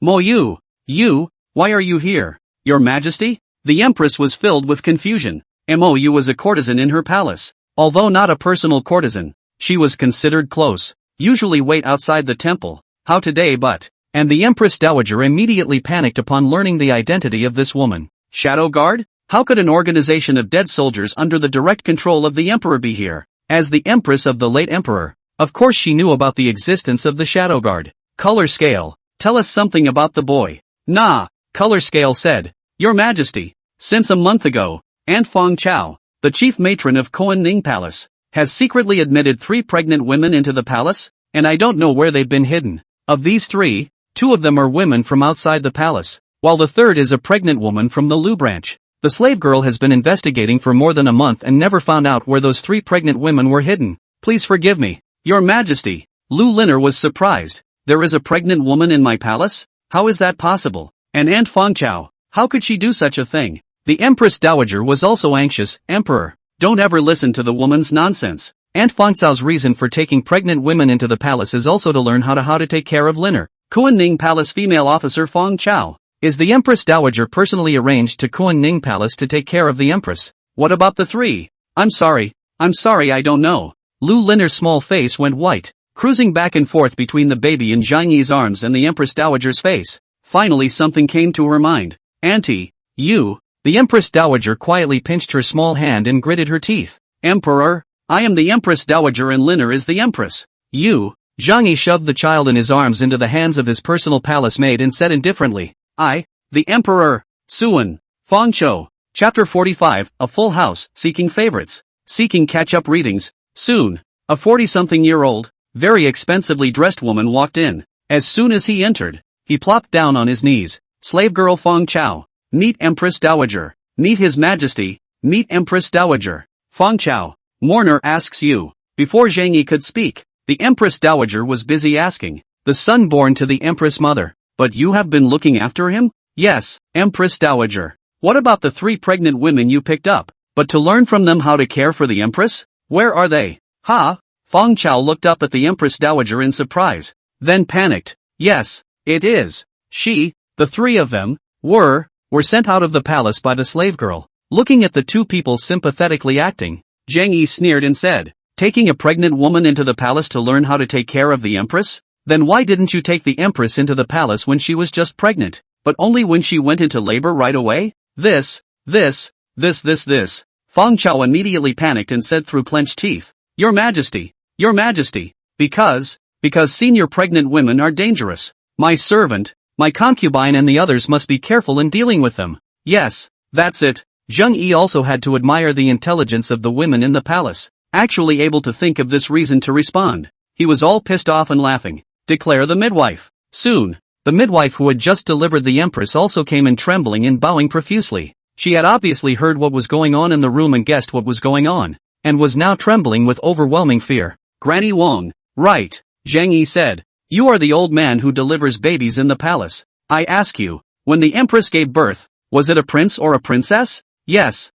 Mo Yu, why are you here? Your Majesty?" The Empress was filled with confusion. Mo Yu was a courtesan in her palace. Although not a personal courtesan, she was considered close. Usually wait outside the temple. How today but? And the Empress Dowager immediately panicked upon learning the identity of this woman. Shadow Guard? How could an organization of dead soldiers under the direct control of the Emperor be here? As the Empress of the late Emperor, of course she knew about the existence of the Shadow Guard. Color Scale, tell us something about the boy. Nah, Color Scale said, "Your Majesty, since a month ago, Aunt Fong Chao, the chief matron of Koan Ning Palace, has secretly admitted 3 pregnant women into the palace, and I don't know where they've been hidden. Of these 3, 2 of them are women from outside the palace, while the third is a pregnant woman from the Lu branch. The slave girl has been investigating for more than a month and never found out where those 3 pregnant women were hidden. Please forgive me, Your Majesty." Lu Liner was surprised. "There is a pregnant woman in my palace? How is that possible? And Aunt Fong Chao, how could she do such a thing?" The Empress Dowager was also anxious. "Emperor, don't ever listen to the woman's nonsense. Aunt Fong Chao's reason for taking pregnant women into the palace is also to learn how to take care of Liner." Koan Ning Palace female officer Fong Chao. Is the Empress Dowager personally arranged to Koan Ning Palace to take care of the Empress? What about the 3? I'm sorry, I don't know. Lu Liner's small face went white, cruising back and forth between the baby in Zhang Yi's arms and the Empress Dowager's face. Finally something came to her mind. "Auntie, you..." The Empress Dowager quietly pinched her small hand and gritted her teeth. "Emperor, I am the Empress Dowager and Liner is the Empress. You..." Zhang Yi shoved the child in his arms into the hands of his personal palace maid and said indifferently, the Emperor, Suan, Fong Chou." Chapter 45, A Full House, Seeking Favorites. Seeking catch-up readings. Soon, a 40-something-year-old, very expensively dressed woman walked in. As soon as he entered, he plopped down on his knees. Slave girl Feng Chao. Meet Empress Dowager. Meet His Majesty. Meet Empress Dowager. Feng Chao. Mourner asks you. Before Zhang Yi could speak, the Empress Dowager was busy asking. The son born to the Empress Mother. But you have been looking after him? Yes, Empress Dowager. What about the 3 pregnant women you picked up? But to learn from them how to care for the Empress? Where are they? Ha? Feng Chao looked up at the Empress Dowager in surprise, then panicked. Yes, it is. The 3 of them, were sent out of the palace by the slave girl. Looking at the 2 people sympathetically acting, Zhang Yi sneered and said, taking a pregnant woman into the palace to learn how to take care of the Empress? Then why didn't you take the Empress into the palace when she was just pregnant, but only when she went into labor right away? This. Feng Chao immediately panicked and said through clenched teeth, Your Majesty, because senior pregnant women are dangerous. My servant, my concubine and the others must be careful in dealing with them. Yes, that's it. Zhang Yi also had to admire the intelligence of the women in the palace, actually able to think of this reason to respond. He was all pissed off and laughing. Declare the midwife. Soon, the midwife who had just delivered the Empress also came in trembling and bowing profusely. She had obviously heard what was going on in the room and guessed what was going on, and was now trembling with overwhelming fear. Granny Wang. Right, Zhang Yi said. You are the old man who delivers babies in the palace. I ask you, when the Empress gave birth, was it a prince or a princess? Yes.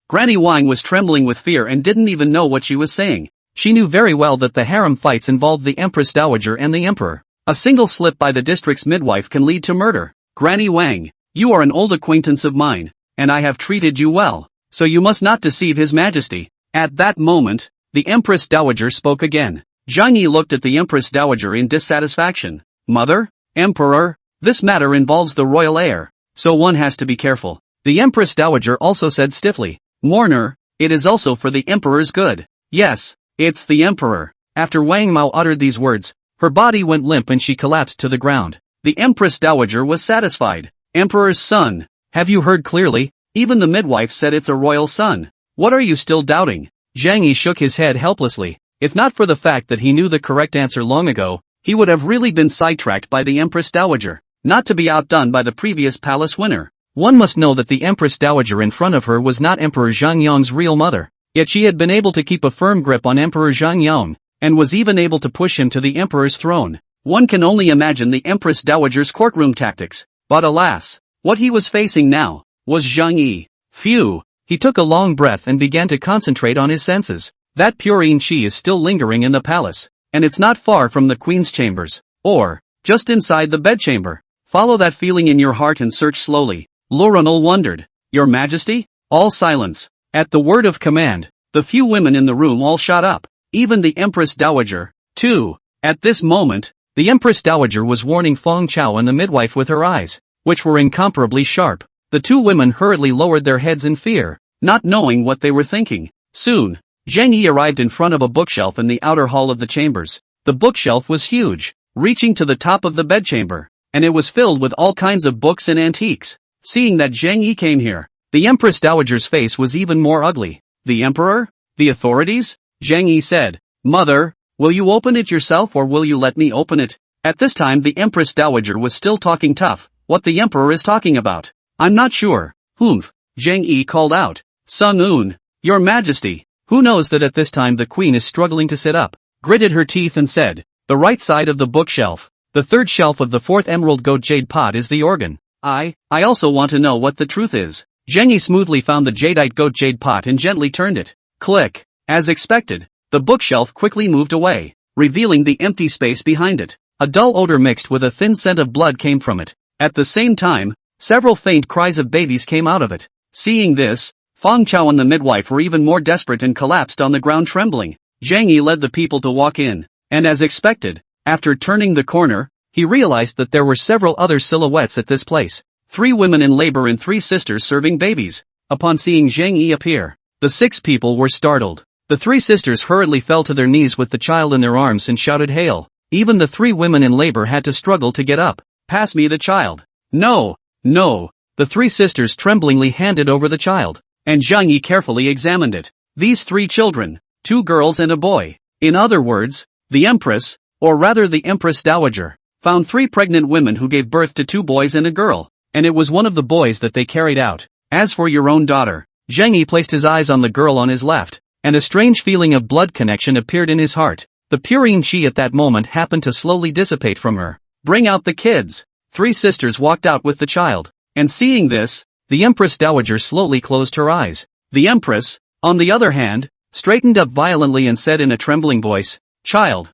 Granny Wang was trembling with fear and didn't even know what she was saying. She knew very well that the harem fights involved the Empress Dowager and the Emperor. A single slip by the district's midwife can lead to murder. Granny Wang, you are an old acquaintance of mine, and I have treated you well, so you must not deceive His Majesty. At that moment, the Empress Dowager spoke again. Zhang Yi looked at the Empress Dowager in dissatisfaction. Mother? Emperor? This matter involves the royal heir, so one has to be careful. The Empress Dowager also said stiffly, Mourner, it is also for the Emperor's good. Yes, it's the Emperor. After Wang Mao uttered these words, her body went limp and she collapsed to the ground. The Empress Dowager was satisfied. Emperor's son. Have you heard clearly? Even the midwife said it's a royal son. What are you still doubting? Zhang Yi shook his head helplessly. If not for the fact that he knew the correct answer long ago, he would have really been sidetracked by the Empress Dowager, not to be outdone by the previous palace winner. One must know that the Empress Dowager in front of her was not Emperor Zhangyang's real mother, yet she had been able to keep a firm grip on Emperor Zhangyang, and was even able to push him to the Emperor's throne. One can only imagine the Empress Dowager's courtroom tactics, but alas, what he was facing now was Zhang Yi. Phew, he took a long breath and began to concentrate on his senses. That purine chi is still lingering in the palace, and it's not far from the Queen's chambers, or just inside the bedchamber. Follow that feeling in your heart and search slowly. Loronal wondered. Your Majesty? All silence. At the word of command, the few women in the room all shot up, even the Empress Dowager, too. At this moment, the Empress Dowager was warning Feng Chao and the midwife with her eyes, which were incomparably sharp. The 2 women hurriedly lowered their heads in fear, not knowing what they were thinking. Soon, Zhang Yi arrived in front of a bookshelf in the outer hall of the chambers. The bookshelf was huge, reaching to the top of the bedchamber, and it was filled with all kinds of books and antiques. Seeing that Zhang Yi came here, the Empress Dowager's face was even more ugly. The Emperor? The authorities? Zhang Yi said, Mother, will you open it yourself or will you let me open it? At this time the Empress Dowager was still talking tough. What the Emperor is talking about? I'm not sure. Humph. Zhang Yi called out. Sung-un, Your Majesty. Who knows that at this time the Queen is struggling to sit up, gritted her teeth and said, the right side of the bookshelf, the 3rd shelf of the 4th emerald goat jade pot is the organ. I also want to know what the truth is. Zhang Yi smoothly found the jadeite goat jade pot and gently turned it. Click. As expected, the bookshelf quickly moved away, revealing the empty space behind it. A dull odor mixed with a thin scent of blood came from it. At the same time, several faint cries of babies came out of it. Seeing this, Feng Chao and the midwife were even more desperate and collapsed on the ground trembling. Zhang Yi led the people to walk in, and as expected, after turning the corner, he realized that there were several other silhouettes at this place. 3 women in labor and 3 sisters serving babies. Upon seeing Zhang Yi appear, the 6 people were startled. The 3 sisters hurriedly fell to their knees with the child in their arms and shouted hail. Even the 3 women in labor had to struggle to get up. Pass me the child. No. The 3 sisters tremblingly handed over the child, and Zhang Yi carefully examined it. These 3 children, 2 girls and a boy. In other words, the Empress, or rather the Empress Dowager, found 3 pregnant women who gave birth to 2 boys and a girl, and it was one of the boys that they carried out. As for your own daughter, Zheng Yi placed his eyes on the girl on his left, and a strange feeling of blood connection appeared in his heart. The purine chi at that moment happened to slowly dissipate from her. Bring out the kids. 3 sisters walked out with the child, and seeing this, the Empress Dowager slowly closed her eyes. The Empress, on the other hand, straightened up violently and said in a trembling voice, Child,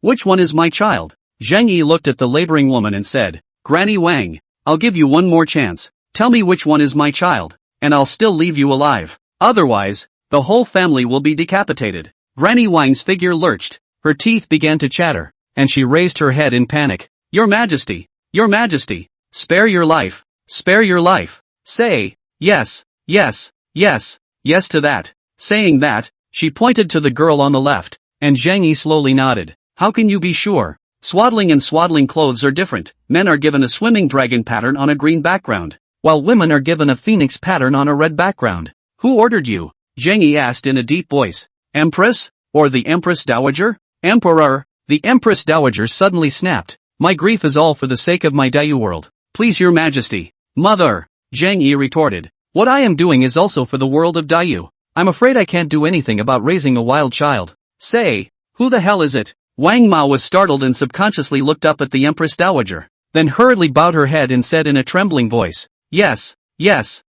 which one is my child? Zheng Yi looked at the laboring woman and said, Granny Wang, I'll give you one more chance. Tell me which one is my child, and I'll still leave you alive. Otherwise, the whole family will be decapitated. Granny Wang's figure lurched, her teeth began to chatter, and she raised her head in panic. Your Majesty, spare your life, say, yes to that. Saying that, she pointed to the girl on the left, and Zheng Yi slowly nodded. How can you be sure? Swaddling and swaddling clothes are different. Men are given a swimming dragon pattern on a green background, while women are given a phoenix pattern on a red background. Who ordered you? Zheng Yi asked in a deep voice. Empress? Or the Empress Dowager? Emperor? The Empress Dowager suddenly snapped. My grief is all for the sake of my Dayu world. Please your Majesty. Mother! Zheng Yi retorted. What I am doing is also for the world of Dayu. I'm afraid I can't do anything about raising a wild child. Say, who the hell is it? Wang Ma was startled and subconsciously looked up at the Empress Dowager, then hurriedly bowed her head and said in a trembling voice, Yes, it's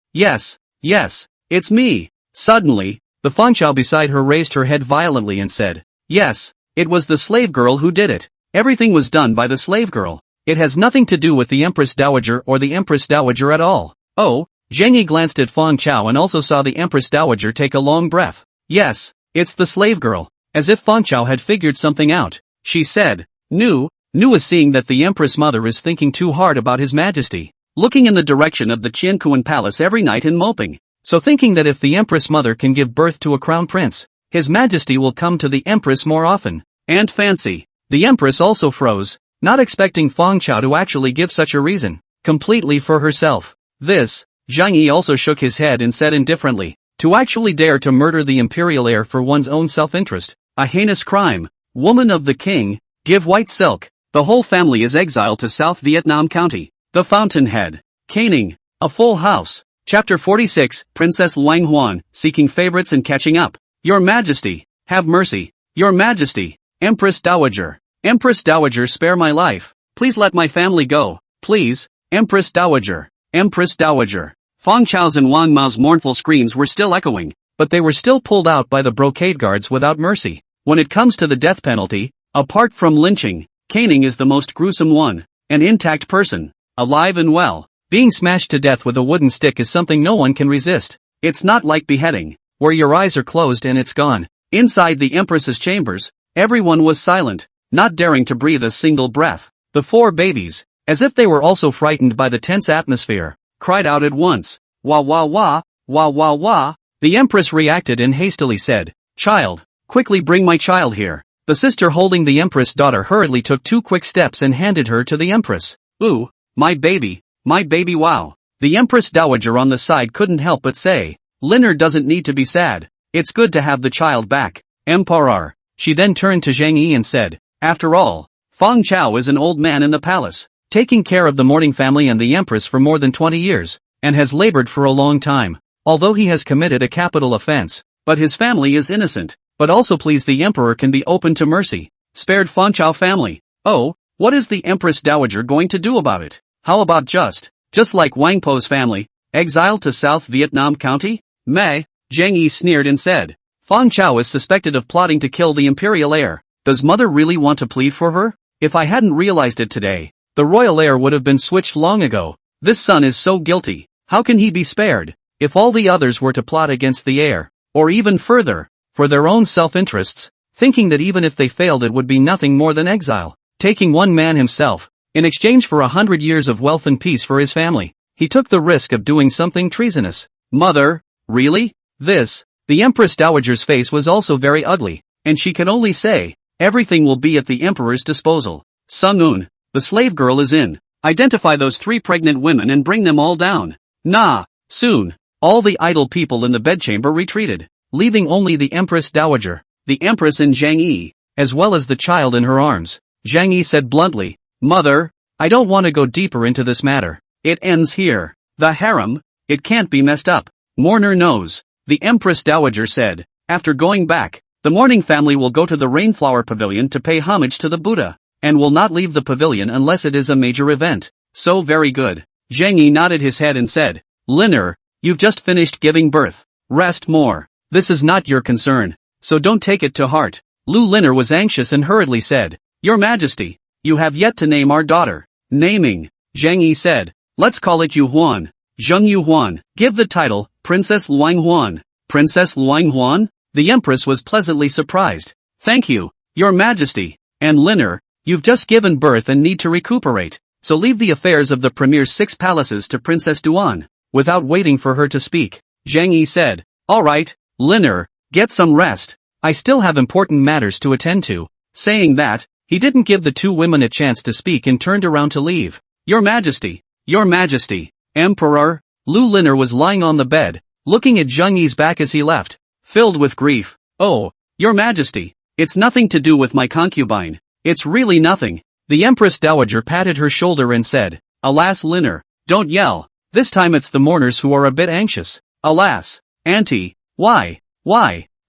me. Suddenly, the Fangchao beside her raised her head violently and said, Yes, it was the slave girl who did it. Everything was done by the slave girl. It has nothing to do with the Empress Dowager or the Empress Dowager at all. Oh, Zheng Yi glanced at Fang Chao and also saw the Empress Dowager take a long breath. Yes, it's the slave girl. As if Fang Chao had figured something out, she said, Nu is seeing that the Empress Mother is thinking too hard about His Majesty, looking in the direction of the Qiankuan Palace every night and moping, so thinking that if the Empress Mother can give birth to a crown prince, His Majesty will come to the Empress more often. And fancy. The Empress also froze, not expecting Fang Chao to actually give such a reason, completely for herself. This, Zheng Yi also shook his head and said indifferently, to actually dare to murder the imperial heir for one's own self-interest, a heinous crime. Woman of the king, give white silk. The whole family is exiled to South Vietnam County. The Fountainhead. Caning. A full house. Chapter 46, Princess Luang Huan, seeking favorites and catching up. Your Majesty, have mercy. Your Majesty. Empress Dowager, spare my life. Please let my family go. Please, Empress Dowager. Fang Chao's and Wang Mao's mournful screams were still echoing, but they were still pulled out by the brocade guards without mercy. When it comes to the death penalty, apart from lynching, caning is the most gruesome one. An intact person, alive and well, being smashed to death with a wooden stick is something no one can resist. It's not like beheading, where your eyes are closed and it's gone. Inside the Empress's chambers, everyone was silent, not daring to breathe a single breath. The 4 babies, as if they were also frightened by the tense atmosphere, cried out at once. Wah wah wah, wah wah wah. The Empress reacted and hastily said, Child, quickly bring my child here. The sister holding the Empress daughter hurriedly took 2 quick steps and handed her to the Empress. Ooh, my baby wow. The Empress Dowager on the side couldn't help but say, Linner doesn't need to be sad. It's good to have the child back. Emperor. She then turned to Zheng Yi and said, After all, Fang Chao is an old man in the palace, taking care of the mourning family and the Empress for more than 20 years, and has labored for a long time, although he has committed a capital offense, but his family is innocent, but also please the Emperor can be open to mercy, spared Fang Chao family. Oh, what is the Empress Dowager going to do about it? How about just like Wang Po's family, exiled to South Vietnam County? Meh, Zheng Yi sneered and said. Fang Chao is suspected of plotting to kill the imperial heir. Does mother really want to plead for her? If I hadn't realized it today, the royal heir would have been switched long ago. This son is so guilty. How can he be spared? If all the others were to plot against the heir, or even further, for their own self-interests, thinking that even if they failed it would be nothing more than exile, taking one man himself, in exchange for 100 years of wealth and peace for his family, he took the risk of doing something treasonous. Mother, really? This? The Empress Dowager's face was also very ugly, and she could only say, everything will be at the Emperor's disposal. Sung-un, the slave girl is in. Identify those 3 pregnant women and bring them all down. Nah. Soon, all the idle people in the bedchamber retreated, leaving only the Empress Dowager, the Empress and Zheng Yi. as well as the child in her arms. Zhang Yi said bluntly, "Mother, I don't want to go deeper into this matter. It ends here. The harem, it can't be messed up. Mourner knows," the Empress Dowager said. After going back, the mourning family will go to the Rainflower Pavilion to pay homage to the Buddha, and will not leave the pavilion unless it is a major event. So very good. Zhang Yi nodded his head and said, "Liner, you've just finished giving birth. Rest more. This is not your concern, so don't take it to heart." Lu Liner was anxious and hurriedly said, "Your Majesty, you have yet to name our daughter." "Naming," Zhang Yi said. "Let's call it Yu Huan. Zheng Yu Huan. Give the title, Princess Luang Huan." Princess Luang Huan? The Empress was pleasantly surprised. "Thank you, Your Majesty. And Liner, you've just given birth and need to recuperate, so leave the affairs of the Premier's 6 palaces to Princess Duan." Without waiting for her to speak, Zhang Yi said, "All right, Liner, get some rest. I still have important matters to attend to." Saying that, he didn't give the 2 women a chance to speak and turned around to leave. "Your Majesty, Your Majesty, Emperor." Lu Liner was lying on the bed, looking at Zhang Yi's back as he left, filled with grief. "Oh, Your Majesty, it's nothing to do with my concubine. It's really nothing." The Empress Dowager patted her shoulder and said, "Alas Liner, don't yell. This time it's the mourners who are a bit anxious." "Alas, Auntie, why?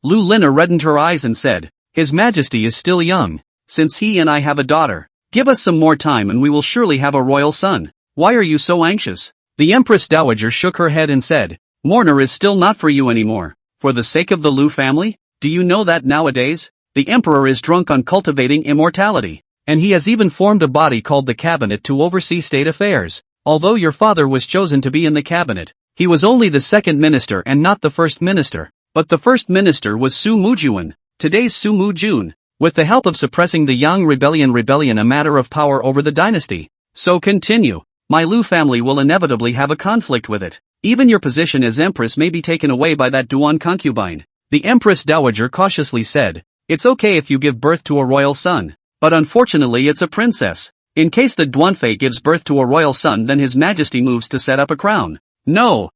Lu Liner reddened her eyes and said, "His Majesty is still young. Since he and I have a daughter, give us some more time and we will surely have a royal son. Why are you so anxious?" The Empress Dowager shook her head and said, "Mourner is still not for you anymore. For the sake of the Lu family? Do you know that nowadays, the Emperor is drunk on cultivating immortality, and he has even formed a body called the Cabinet to oversee state affairs. Although your father was chosen to be in the Cabinet, he was only the 2nd minister and not the 1st minister. But the 1st minister was Su Mujuan, today's Su Mujun, with the help of suppressing the Yang rebellion a matter of power over the dynasty. So continue. My Lu family will inevitably have a conflict with it. Even your position as Empress may be taken away by that Duan concubine." The Empress Dowager cautiously said, "It's okay if you give birth to a royal son, but unfortunately it's a princess. In case the Duanfei gives birth to a royal son, then His Majesty moves to set up a crown." No.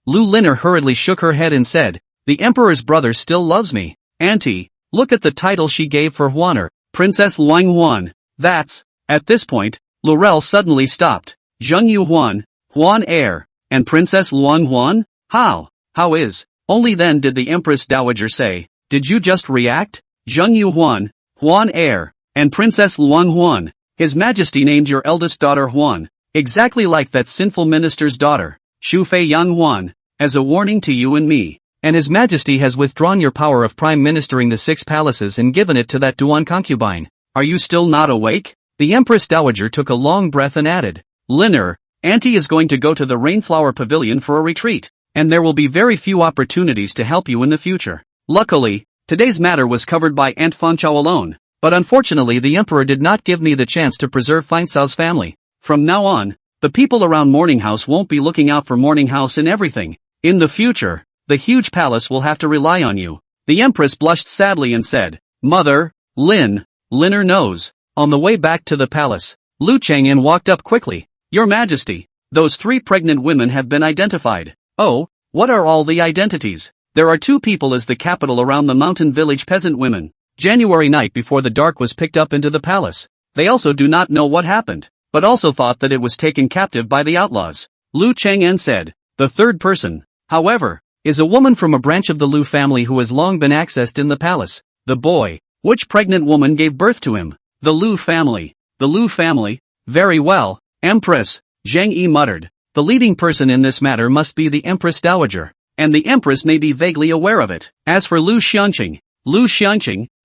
Lu Liner hurriedly shook her head and said, "The Emperor's brother still loves me. Auntie, look at the title she gave for Huaner, Princess Luang Huan. That's..." At this point, Laurel suddenly stopped. "Zheng Yu Huan, Huan heir, and Princess Luang Huan? How is?" Only then did the Empress Dowager say, "Did you just react? Zheng Yu Huan, Huan heir, and Princess Luang Huan. His Majesty named your eldest daughter Huan, exactly like that sinful minister's daughter, Shu Fei Yang Huan, as a warning to you and me. And His Majesty has withdrawn your power of prime ministering the 6 palaces and given it to that Duan concubine. Are you still not awake?" The Empress Dowager took a long breath and added, "Liner, Auntie is going to go to the Rainflower Pavilion for a retreat, and there will be very few opportunities to help you in the future. Luckily, today's matter was covered by Aunt Fangchao alone, but unfortunately the Emperor did not give me the chance to preserve Fangchao's family. From now on, the people around Morning House won't be looking out for Morning House in everything. In the future, the huge palace will have to rely on you." The Empress blushed sadly and said, "Mother, Liner knows." On the way back to the palace, Lu Chang'an walked up quickly. "Your Majesty, those 3 pregnant women have been identified." "Oh, what are all the identities?" "There are 2 people as the capital around the mountain village peasant women. January night before the dark was picked up into the palace. They also do not know what happened, but also thought that it was taken captive by the outlaws." Lu Chang'an said, "The 3rd person, however, is a woman from a branch of the Lu family who has long been accessed in the palace." "The boy, which pregnant woman gave birth to him?" "The Lu family." "The Lu family? Very well, Empress," Zhang Yi muttered. "The leading person in this matter must be the Empress Dowager, and the Empress may be vaguely aware of it." As for Lu Xianqing,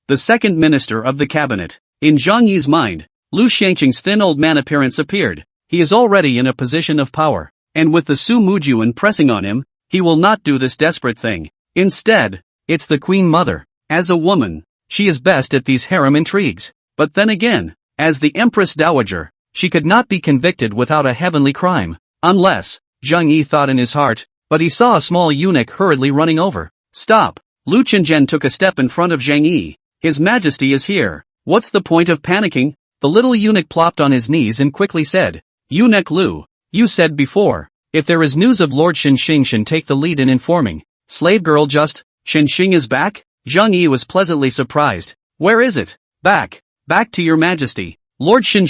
the 2nd minister of the cabinet. In Zhang Yi's mind, Lu Xianqing's thin old man appearance appeared. He is already in a position of power, and with the Su Mujuan pressing on him, he will not do this desperate thing. Instead, it's the Queen Mother. As a woman, she is best at these harem intrigues. But then again, as the Empress Dowager, she could not be convicted without a heavenly crime. Unless, Zhang Yi thought in his heart, but he saw a small eunuch hurriedly running over. "Stop!" Lu Chenjian took a step in front of Zhang Yi. "His Majesty is here. What's the point of panicking?" The little eunuch plopped on his knees and quickly said, "Eunuch Lu, you said before, if there is news of Lord Shenxing take the lead in informing. Slave girl just, Shenxing is back?" Zheng Yi was pleasantly surprised. Where is it? Back to your majesty. Lord Shin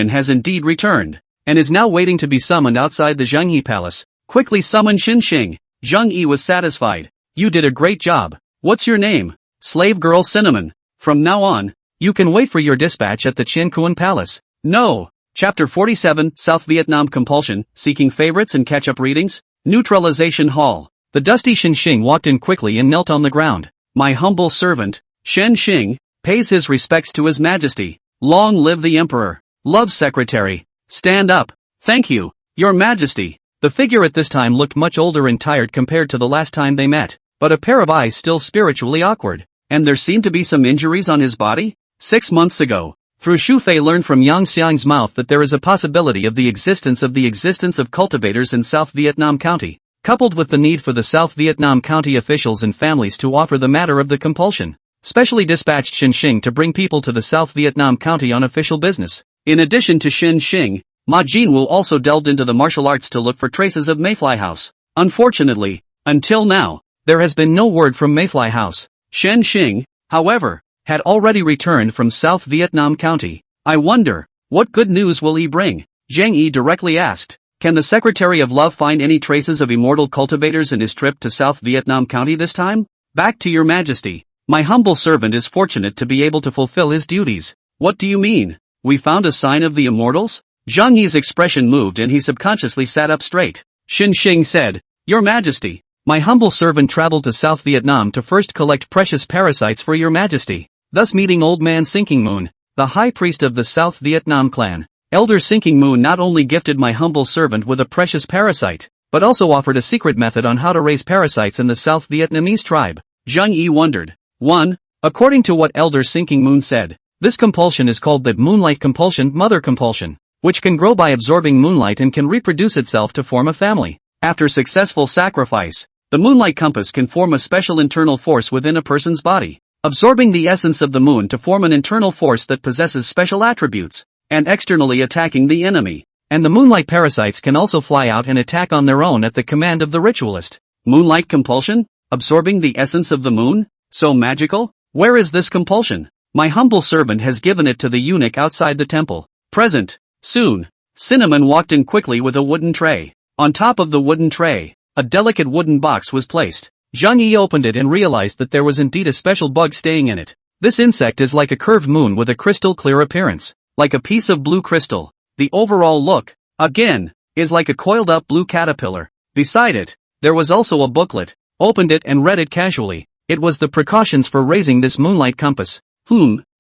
has indeed returned, and is now waiting to be summoned outside the Zhengyi Palace. Quickly summon Xing. Zheng Yi was satisfied. You did a great job. What's your name? Slave girl Cinnamon. From now on, you can wait for your dispatch at the Qiankuan Palace. No. Chapter 47, South Vietnam Compulsion, Seeking Favorites and Catch-Up Readings. Neutralization Hall. The dusty Xing walked in quickly and knelt on the ground. My humble servant, Xing, pays his respects to His Majesty. Long live the Emperor. Love Secretary. Stand up. Thank you, Your Majesty. The figure at this time looked much older and tired compared to the last time they met, but a pair of eyes still spiritually awkward. And there seemed to be some injuries on his body? 6 months ago, through Xu Fei learned from Yang Xiang's mouth that there is a possibility of the existence of cultivators in South Vietnam County, coupled with the need for the South Vietnam County officials and families to offer the matter of the compulsion. Specially dispatched Xing to bring people to the South Vietnam County on official business. In addition to Xing, Ma Jinwu also delved into the martial arts to look for traces of Mayfly House. Unfortunately, until now, there has been no word from Mayfly House. Xing, however, had already returned from South Vietnam County. I wonder, what good news will he bring? Zheng Yi directly asked. Can the Secretary of Love find any traces of immortal cultivators in his trip to South Vietnam County this time? Back to Your Majesty. My humble servant is fortunate to be able to fulfill his duties. What do you mean? We found a sign of the immortals? Zheng Yi's expression moved and he subconsciously sat up straight. Xing said, Your Majesty, my humble servant traveled to South Vietnam to first collect precious parasites for Your Majesty, thus meeting Old Man Sinking Moon, the high priest of the South Vietnam clan. Elder Sinking Moon not only gifted my humble servant with a precious parasite, but also offered a secret method on how to raise parasites in the South Vietnamese tribe. Zheng Yi wondered. 1. According to what Elder Sinking Moon said, this compulsion is called the Moonlight Compulsion, Mother Compulsion, which can grow by absorbing moonlight and can reproduce itself to form a family. After successful sacrifice, the moonlight compass can form a special internal force within a person's body, absorbing the essence of the moon to form an internal force that possesses special attributes, and externally attacking the enemy. And the moonlight parasites can also fly out and attack on their own at the command of the ritualist. Moonlight compulsion? Absorbing the essence of the moon? So magical? Where is this compulsion? My humble servant has given it to the eunuch outside the temple. Present. Soon. Cinnamon walked in quickly with a wooden tray. On top of the wooden tray, a delicate wooden box was placed. Zheng Yi opened it and realized that there was indeed a special bug staying in it. This insect is like a curved moon with a crystal clear appearance, like a piece of blue crystal. The overall look, again, is like a coiled up blue caterpillar. Beside it, there was also a booklet. Opened it and read it casually. It was the precautions for raising this moonlight compass.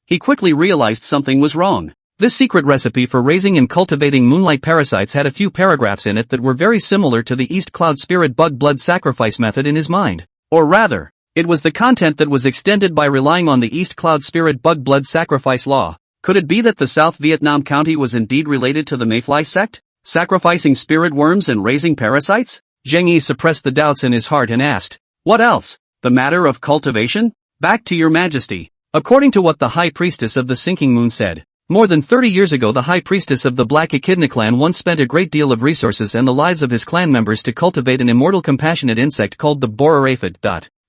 He quickly realized something was wrong. This secret recipe for raising and cultivating moonlight parasites had a few paragraphs in it that were very similar to the East Cloud Spirit Bug Blood Sacrifice method in his mind. Or rather, it was the content that was extended by relying on the East Cloud Spirit Bug Blood Sacrifice law. Could it be that the South Vietnam County was indeed related to the Mayfly sect? Sacrificing spirit worms and raising parasites? Zheng Yi suppressed the doubts in his heart and asked, what else? The matter of cultivation? Back to Your Majesty. According to what the High Priestess of the Sinking Moon said, more than 30 years ago the High Priestess of the Black Echidna clan once spent a great deal of resources and the lives of his clan members to cultivate an immortal compassionate insect called the borer aphid.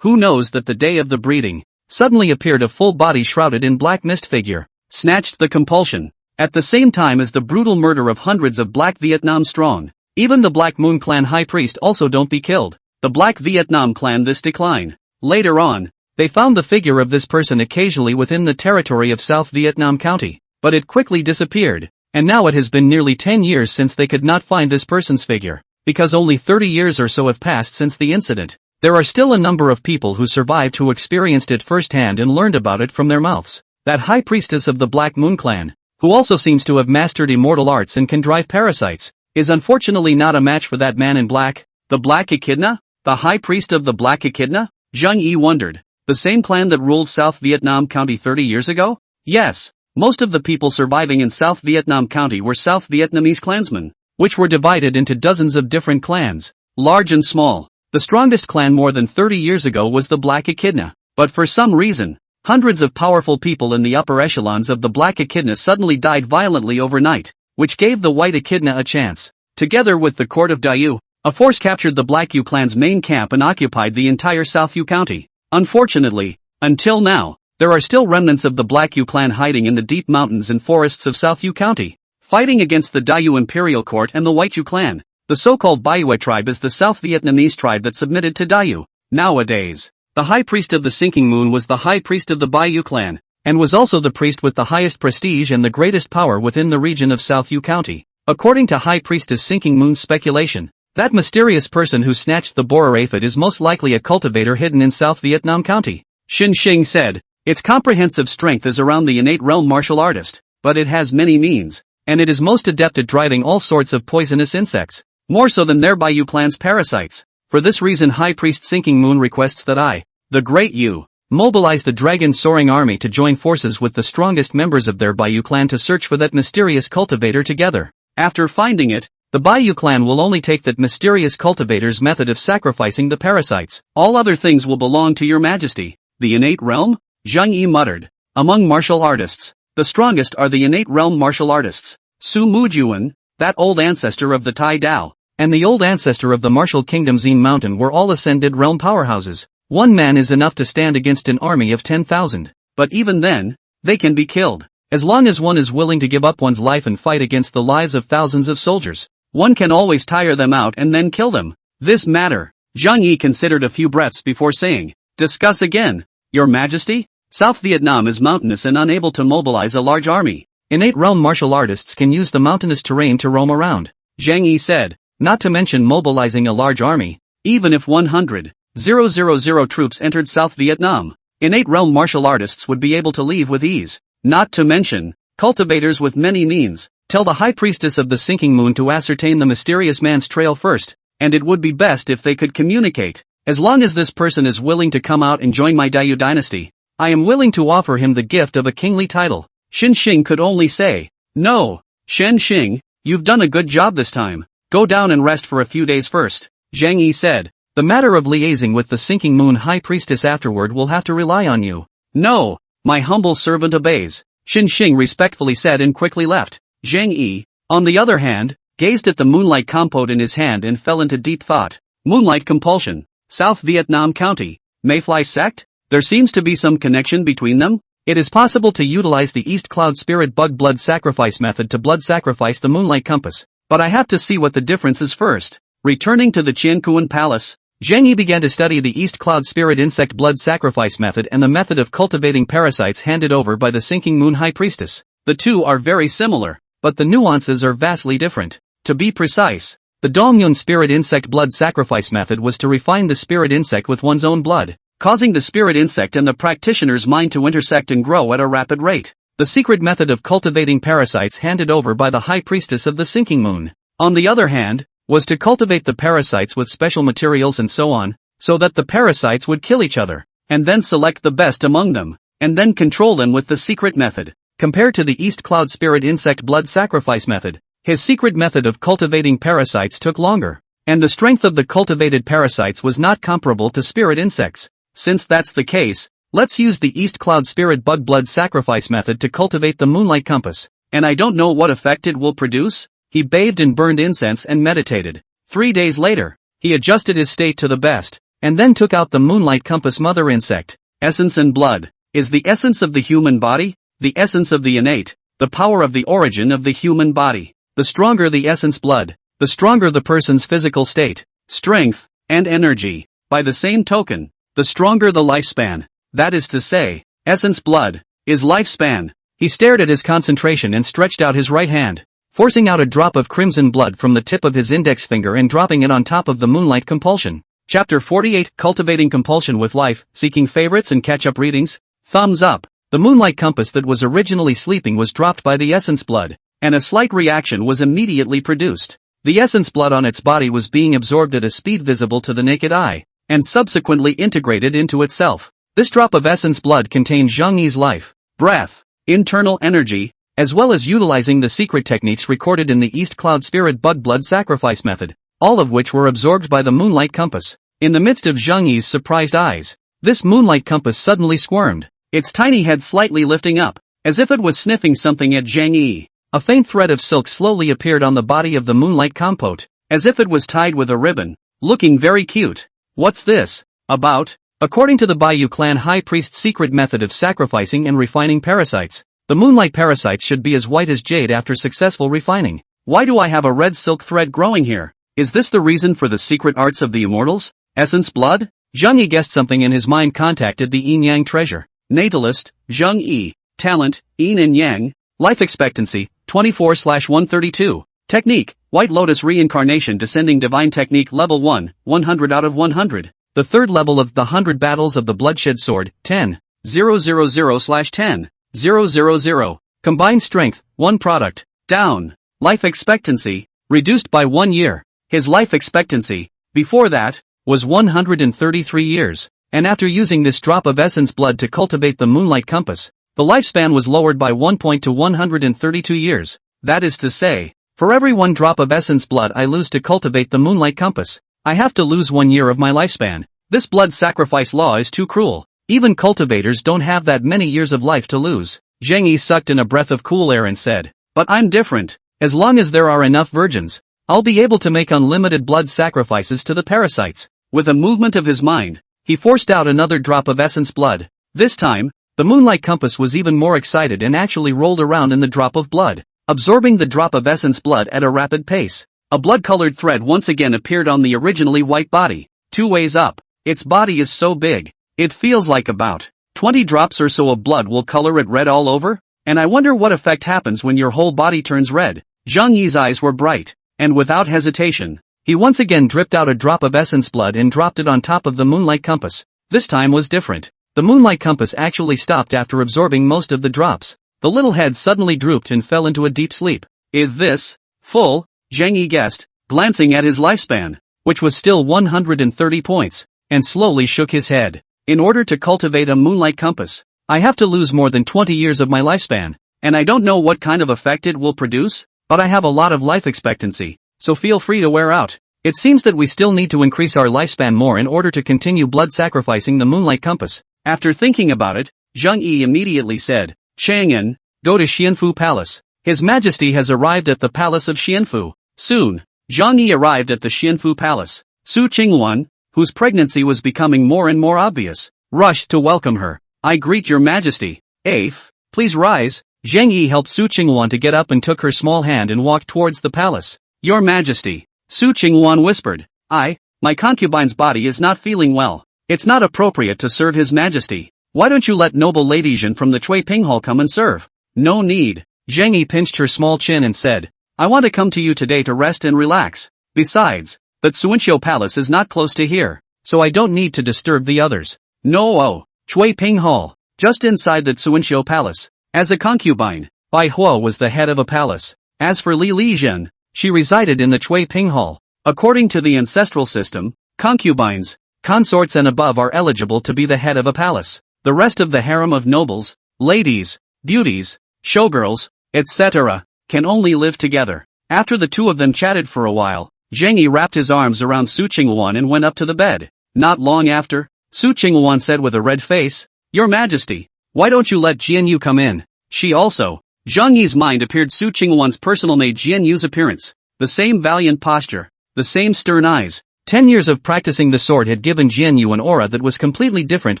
Who knows that the day of the breeding, suddenly appeared a full body shrouded in black mist figure, snatched the compulsion, at the same time as the brutal murder of hundreds of Black Vietnam strong. Even the Black Moon clan high priest also don't be killed. The Black Vietnam clan this decline. Later on, they found the figure of this person occasionally within the territory of South Vietnam County, but it quickly disappeared, and now it has been nearly 10 years since they could not find this person's figure, because only 30 years or so have passed since the incident. There are still a number of people who survived who experienced it firsthand and learned about it from their mouths. That high priestess of the Black Moon clan, who also seems to have mastered immortal arts and can drive parasites, is unfortunately not a match for that man in black. The Black Echidna? The high priest of the Black Echidna? Zheng Yi wondered. The same clan that ruled South Vietnam County 30 years ago? Yes. Most of the people surviving in South Vietnam County were South Vietnamese clansmen, which were divided into dozens of different clans, large and small. The strongest clan more than 30 years ago was the Black Echidna, but for some reason, hundreds of powerful people in the upper echelons of the Black Echidna suddenly died violently overnight, which gave the White Echidna a chance. Together with the court of Dayu, a force captured the Black Yu clan's main camp and occupied the entire South Yu County. Unfortunately, Until now, there are still remnants of the Black Yu clan hiding in the deep mountains and forests of South Yu County, fighting against the Dayu Imperial Court and the White Yu clan. The so-called Bayue tribe is the South Vietnamese tribe that submitted to Dayu. Nowadays, the High Priest of the Sinking Moon was the High Priest of the Bayou clan, and was also the priest with the highest prestige and the greatest power within the region of South Yu County. According to High Priestess Sinking Moon's speculation, that mysterious person who snatched the borer aphid is most likely a cultivator hidden in South Vietnam County. Xin Xing said, its comprehensive strength is around the innate realm martial artist, but it has many means, and it is most adept at driving all sorts of poisonous insects, more so than their Bayou clan's parasites. For this reason High Priest Sinking Moon requests that I, the Great Yu, mobilize the dragon-soaring army to join forces with the strongest members of their Bayou clan to search for that mysterious cultivator together. After finding it, the Bayou clan will only take that mysterious cultivator's method of sacrificing the parasites. All other things will belong to your majesty. The innate realm? Zhang Yi muttered. Among martial artists, the strongest are the innate realm martial artists. Su Mujuan, that old ancestor of the Tai Dao, and the old ancestor of the martial kingdom Xin Mountain were all ascended realm powerhouses. One man is enough to stand against an army of 10,000, but even then, they can be killed. As long as one is willing to give up one's life and fight against the lives of thousands of soldiers, one can always tire them out and then kill them. This matter, Zhang Yi considered a few breaths before saying, discuss again, Your Majesty? South Vietnam is mountainous and unable to mobilize a large army. Innate realm martial artists can use the mountainous terrain to roam around, Zhang Yi said, not to mention mobilizing a large army. Even if 100,000 troops entered South Vietnam, innate realm martial artists would be able to leave with ease. Not to mention, cultivators with many means. Tell the High Priestess of the Sinking Moon to ascertain the mysterious man's trail first, and it would be best if they could communicate. As long as this person is willing to come out and join my Dayu dynasty, I am willing to offer him the gift of a kingly title. Xin Xing could only say, no. Shen Xing, you've done a good job this time. Go down and rest for a few days first, Zhang Yi said. The matter of liaising with the Sinking Moon High Priestess afterward will have to rely on you. No, my humble servant obeys, Xin Xing respectfully said and quickly left. Zhang Yi, on the other hand, gazed at the moonlight compote in his hand and fell into deep thought. Moonlight compulsion, South Vietnam County, Mayfly sect? There seems to be some connection between them? It is possible to utilize the East Cloud Spirit Bug blood sacrifice method to blood sacrifice the Moonlight Compass, but I have to see what the difference is first. Returning to the Qiankuan Palace, Zhang Yi began to study the East Cloud Spirit Insect blood sacrifice method and the method of cultivating parasites handed over by the Sinking Moon High Priestess. The two are very similar, but the nuances are vastly different. To be precise, the Dongyun Spirit Insect blood sacrifice method was to refine the spirit insect with one's own blood, causing the spirit insect and the practitioner's mind to intersect and grow at a rapid rate. The secret method of cultivating parasites handed over by the High Priestess of the Sinking Moon, on the other hand, was to cultivate the parasites with special materials and so on, so that the parasites would kill each other, and then select the best among them, and then control them with the secret method. Compared to the East Cloud Spirit Insect blood sacrifice method, his secret method of cultivating parasites took longer, and the strength of the cultivated parasites was not comparable to spirit insects. Since that's the case, let's use the East Cloud Spirit Bug blood sacrifice method to cultivate the Moonlight Compass, and I don't know what effect it will produce. He bathed and burned incense and meditated. 3 days later, he adjusted his state to the best, and then took out the Moonlight Compass mother insect. Essence and blood. Is the essence of the human body? The essence of the innate, the power of the origin of the human body. The stronger the essence blood, the stronger the person's physical state, strength, and energy. By the same token, the stronger the lifespan. That is to say, essence blood is lifespan. He stared at his concentration and stretched out his right hand, forcing out a drop of crimson blood from the tip of his index finger and dropping it on top of the Moonlight Compulsion. Chapter 48, Cultivating Compulsion with Life, Seeking Favorites and Catch-Up Readings. Thumbs up. The Moonlight Compass that was originally sleeping was dropped by the essence blood, and a slight reaction was immediately produced. The essence blood on its body was being absorbed at a speed visible to the naked eye, and subsequently integrated into itself. This drop of essence blood contained Zhang Yi's life, breath, internal energy, as well as utilizing the secret techniques recorded in the East Cloud Spirit Bug blood sacrifice method, all of which were absorbed by the Moonlight Compass. In the midst of Zhang Yi's surprised eyes, this Moonlight Compass suddenly squirmed, its tiny head slightly lifting up, as if it was sniffing something at Zhang Yi. A faint thread of silk slowly appeared on the body of the Moonlight Compote, as if it was tied with a ribbon, looking very cute. What's this about? According to the Baiyu clan high priest's secret method of sacrificing and refining parasites, the moonlight parasites should be as white as jade after successful refining. Why do I have a red silk thread growing here? Is this the reason for the secret arts of the immortals? Essence blood? Zheng Yi guessed something and his mind contacted the yin-yang treasure. Natalist, Zheng Yi. Talent, yin and yang. Life expectancy, 24/132. Technique, White Lotus Reincarnation Descending Divine Technique Level 1, 100 out of 100. The third level of the 100 Battles of the Bloodshed Sword, 10,000/10,000. Combined Strength, 1 product. Down. Life expectancy, reduced by 1 year. His life expectancy, before that, was 133 years, and after using this drop of essence blood to cultivate the Moonlight Compass, the lifespan was lowered by 1 point to 132 years. That is to say, for every 1 drop of essence blood I lose to cultivate the Moonlight Compass, I have to lose 1 year of my lifespan. This blood sacrifice law is too cruel. Even cultivators don't have that many years of life to lose. Zheng Yi sucked in a breath of cool air and said, "But I'm different. As long as there are enough virgins, I'll be able to make unlimited blood sacrifices to the parasites." With a movement of his mind, he forced out another drop of essence blood. This time, the Moonlight Compass was even more excited and actually rolled around in the drop of blood, absorbing the drop of essence blood at a rapid pace. A blood-colored thread once again appeared on the originally white body, 2 ways up. Its body is so big, it feels like about 20 drops or so of blood will color it red all over, and I wonder what effect happens when your whole body turns red. Zheng Yi's eyes were bright, and without hesitation, he once again dripped out a drop of essence blood and dropped it on top of the Moonlight Compass. This time was different. The Moonlight Compass actually stopped after absorbing most of the drops. The little head suddenly drooped and fell into a deep sleep. Is this full? Zheng Yi guessed, glancing at his lifespan, which was still 130 points, and slowly shook his head. In order to cultivate a Moonlight Compass, I have to lose more than 20 years of my lifespan, and I don't know what kind of effect it will produce, but I have a lot of life expectancy, so feel free to wear out. It seems that we still need to increase our lifespan more in order to continue blood sacrificing the Moonlight Compass. After thinking about it, Zheng Yi immediately said, "Chang'an, go to Xianfu Palace. His Majesty has arrived at the Palace of Xianfu." Soon, Zheng Yi arrived at the Xianfu Palace. Su Qingwan, whose pregnancy was becoming more and more obvious, rushed to welcome her. "I greet your Majesty." "Afe, please rise." Zheng Yi helped Su Qingwan to get up and took her small hand and walked towards the palace. "Your Majesty," Su Qingwan whispered, my concubine's body is not feeling well. It's not appropriate to serve His Majesty. Why don't you let noble Lady Zhen from the Chui Ping Hall come and serve?" "No need." Zheng Yi pinched her small chin and said, "I want to come to you today to rest and relax. Besides, the Tsuanqiu Palace is not close to here, so I don't need to disturb the others." "No, Chui Ping Hall, just inside the Tsuanqiu Palace." As a concubine, Bai Huo was the head of a palace. As for Li Zhen, she resided in the Chui Ping Hall. According to the ancestral system, concubines, consorts and above are eligible to be the head of a palace. The rest of the harem of nobles, ladies, beauties, showgirls, etc., can only live together. After the two of them chatted for a while, Zheng Yi wrapped his arms around Su Qingwan and went up to the bed. Not long after, Su Qingwan said with a red face, "Your Majesty, why don't you let Jianyu come in?" She also. Zheng Yi's mind appeared Su Qingwan's personal maid Jianyu's appearance. The same valiant posture, the same stern eyes. 10 years of practicing the sword had given Jianyu an aura that was completely different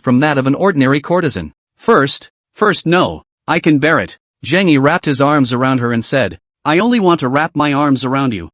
from that of an ordinary courtesan. First, no, I can bear it." Zheng Yi wrapped his arms around her and said, "I only want to wrap my arms around you.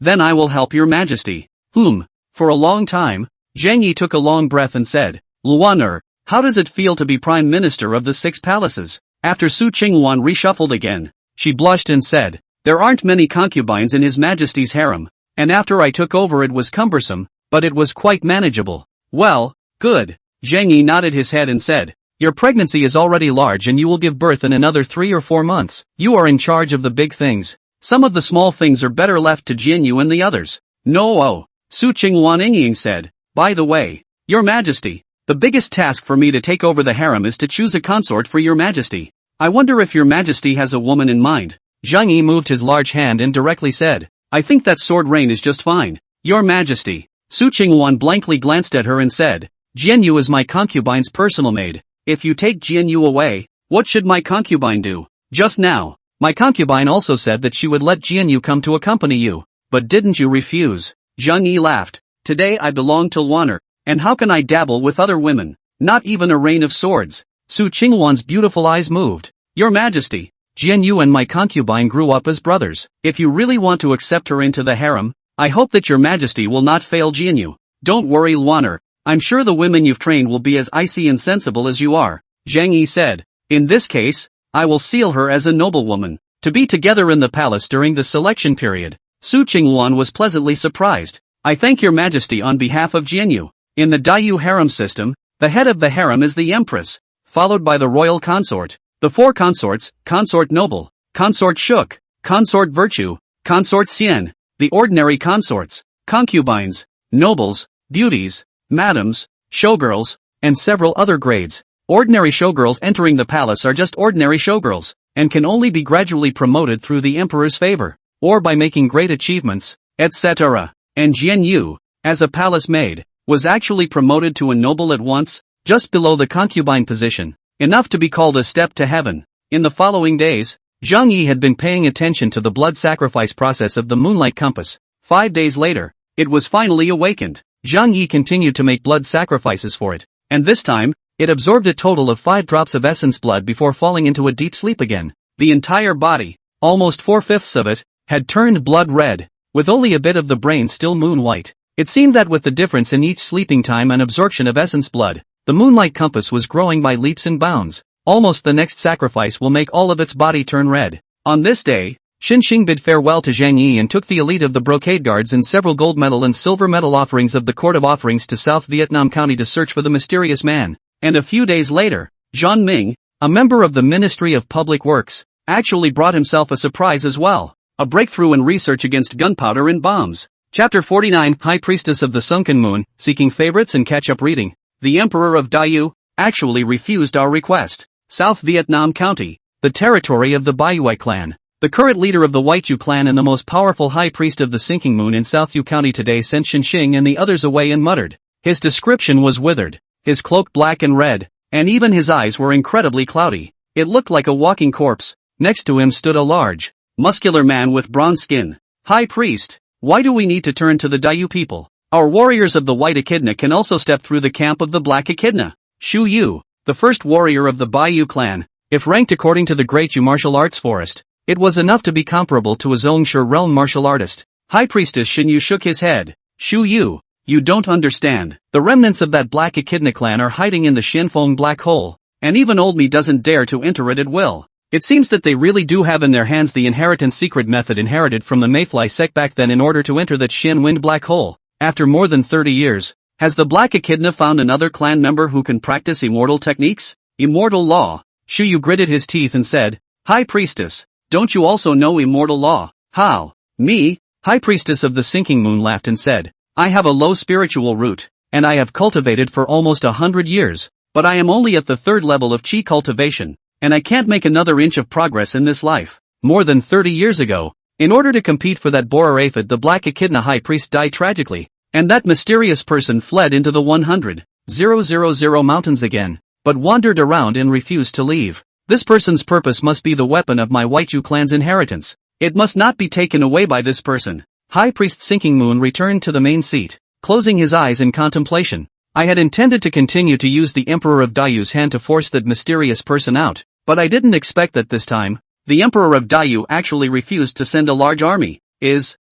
Then I will help your Majesty." For a long time, Zheng Yi took a long breath and said, "Luaner, how does it feel to be Prime Minister of the 6 palaces?" After Su Qingwan reshuffled again, she blushed and said, "There aren't many concubines in His Majesty's harem, and after I took over it was cumbersome, but it was quite manageable." "Well, good." Zheng Yi nodded his head and said, "Your pregnancy is already large and you will give birth in another 3 or 4 months. You are in charge of the big things. Some of the small things are better left to Jianyu and the others." "No, Su Qingwan Ying said, "By the way, Your Majesty, the biggest task for me to take over the harem is to choose a consort for Your Majesty. I wonder if Your Majesty has a woman in mind." Zheng Yi moved his large hand and directly said, "I think that sword rain is just fine." "Your Majesty." Su Qingwan blankly glanced at her and said, "Jianyu is my concubine's personal maid. If you take Jianyu away, what should my concubine do?" "Just now, my concubine also said that she would let Jianyu come to accompany you. But didn't you refuse?" Zheng Yi laughed. "Today I belong to Luaner, And how can I dabble with other women? Not even a rain of swords. Su Qingwan's beautiful eyes moved. Your Majesty, Jianyu and my concubine grew up as brothers. If you really want to accept her into the harem, I hope that your Majesty will not fail Jianyu. Don't worry, Luaner. I'm sure the women you've trained will be as icy and sensible as you are, Zhang Yi said. In this case, I will seal her as a noblewoman, to be together in the palace during the selection period. Su Qingwan was pleasantly surprised. I thank your Majesty on behalf of Jianyu. In the Dayu harem system, the head of the harem is the empress, followed by the royal consort, the four consorts, consort noble, consort shuk, consort virtue, consort xian, the ordinary consorts, concubines, nobles, beauties, madams, showgirls, and several other grades. Ordinary showgirls entering the palace are just ordinary showgirls, and can only be gradually promoted through the emperor's favor, or by making great achievements, etc. And Jianyu, as a palace maid, was actually promoted to a noble at once, just below the concubine position, enough to be called a step to heaven. In the following days, Zhang Yi had been paying attention to the blood sacrifice process of the Moonlight Compass. 5 days later, it was finally awakened. Zhang Yi continued to make blood sacrifices for it, and this time, it absorbed a total of 5 drops of essence blood before falling into a deep sleep again. The entire body, almost 4/5 of it, had turned blood red, with only a bit of the brain still moon white. It seemed that with the difference in each sleeping time and absorption of essence blood, the Moonlight Compass was growing by leaps and bounds. Almost the next sacrifice will make all of its body turn red. On this day, Xinxing bid farewell to Zhang Yi and took the elite of the brocade guards and several gold medal and silver medal offerings of the Court of Offerings to South Vietnam County to search for the mysterious man. And a few days later, Zhang Ming, a member of the Ministry of Public Works, actually brought himself a surprise as well. A breakthrough in research against gunpowder and bombs. Chapter 49, High Priestess of the Sunken Moon, seeking favorites and catch-up reading. The Emperor of Dayu actually refused our request. South Vietnam County, the territory of the Baiyue clan. The current leader of the Whiteju clan and the most powerful high priest of the sinking moon in South Yu County today sent Xinxing and the others away and muttered. His description was withered, his cloak black and red, and even his eyes were incredibly cloudy. It looked like a walking corpse. Next to him stood a large, muscular man with bronze skin. High priest, why do we need to turn to the Dayu people? Our warriors of the White Echidna can also step through the camp of the Black Echidna. Shu Yu, the first warrior of the Baiyu clan, if ranked according to the Great Yu martial arts forest, it was enough to be comparable to a Zhongshe realm martial artist. High Priestess Xinyu shook his head. Shu Yu, you don't understand. The remnants of that Black Echidna clan are hiding in the Shinfeng black hole, and even old me doesn't dare to enter it at will. It seems that they really do have in their hands the inheritance secret method inherited from the Mayfly sect back then in order to enter that Shin Wind black hole. After more than 30 years, has the Black Echidna found another clan member who can practice immortal techniques? Immortal law? Shu Yu gritted his teeth and said, High Priestess, don't you also know immortal law? How? Me? High Priestess of the Sinking Moon laughed and said, I have a low spiritual root, and I have cultivated for almost 100 years, but I am only at the 3rd level of chi cultivation, and I can't make another inch of progress in this life. More than 30 years ago, in order to compete for that Borer Aphid, the Black Echidna High Priest died tragically, and that mysterious person fled into the 100,000 mountains again, but wandered around and refused to leave. This person's purpose must be the weapon of my Whiteju clan's inheritance. It must not be taken away by this person. High Priest Sinking Moon returned to the main seat, closing his eyes in contemplation. I had intended to continue to use the Emperor of Dayu's hand to force that mysterious person out, but I didn't expect that this time, the Emperor of Dayu actually refused to send a large army.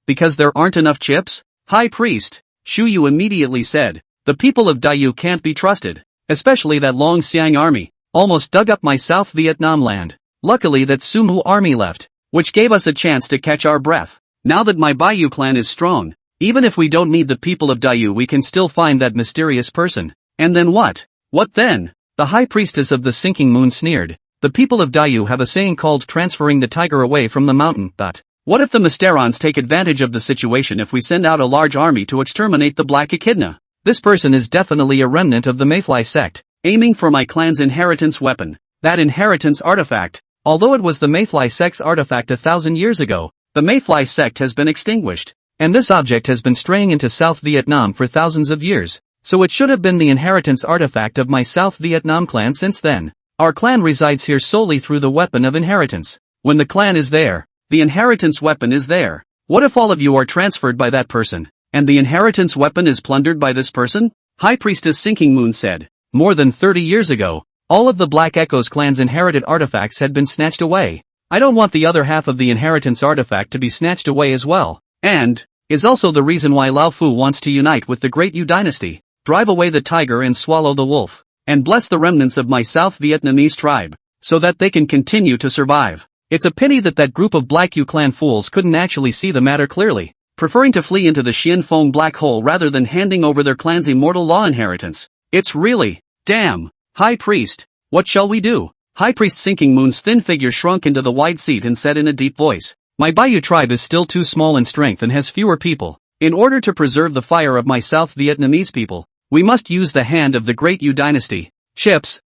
Because there aren't enough chips? High Priest, Shu Yu immediately said, the people of Dayu can't be trusted, especially that Long Xiang army. Almost dug up my South Vietnam land. Luckily that Sumu army left, which gave us a chance to catch our breath. Now that my Baiyu clan is strong, even if we don't need the people of Dayu, we can still find that mysterious person. And then what? What then? The High Priestess of the Sinking Moon sneered. The people of Dayu have a saying called transferring the tiger away from the mountain. But what if the Mysterons take advantage of the situation if we send out a large army to exterminate the Black Echidna? This person is definitely a remnant of the Mayfly sect, aiming for my clan's inheritance weapon. That inheritance artifact, although it was the Mayfly sect's artifact 1,000 years ago, the Mayfly sect has been extinguished, and this object has been straying into South Vietnam for thousands of years, so it should have been the inheritance artifact of my South Vietnam clan since then. Our clan resides here solely through the weapon of inheritance. When the clan is there, the inheritance weapon is there. What if all of you are transferred by that person, and the inheritance weapon is plundered by this person? High Priestess Sinking Moon said. More than 30 years ago, all of the Black Echoes clan's inherited artifacts had been snatched away. I don't want the other half of the inheritance artifact to be snatched away as well. And is also the reason why Lao Fu wants to unite with the Great Yu dynasty, drive away the tiger and swallow the wolf, and bless the remnants of my South Vietnamese tribe, so that they can continue to survive. It's a pity that that group of Black Yu clan fools couldn't actually see the matter clearly, preferring to flee into the Xian Feng black hole rather than handing over their clan's immortal law inheritance. It's really, damn. High Priest, what shall we do? High Priest Sinking Moon's thin figure shrunk into the wide seat and said in a deep voice, my Bayou tribe is still too small in strength and has fewer people. In order to preserve the fire of my South Vietnamese people, we must use the hand of the Great Yu dynasty. Chips,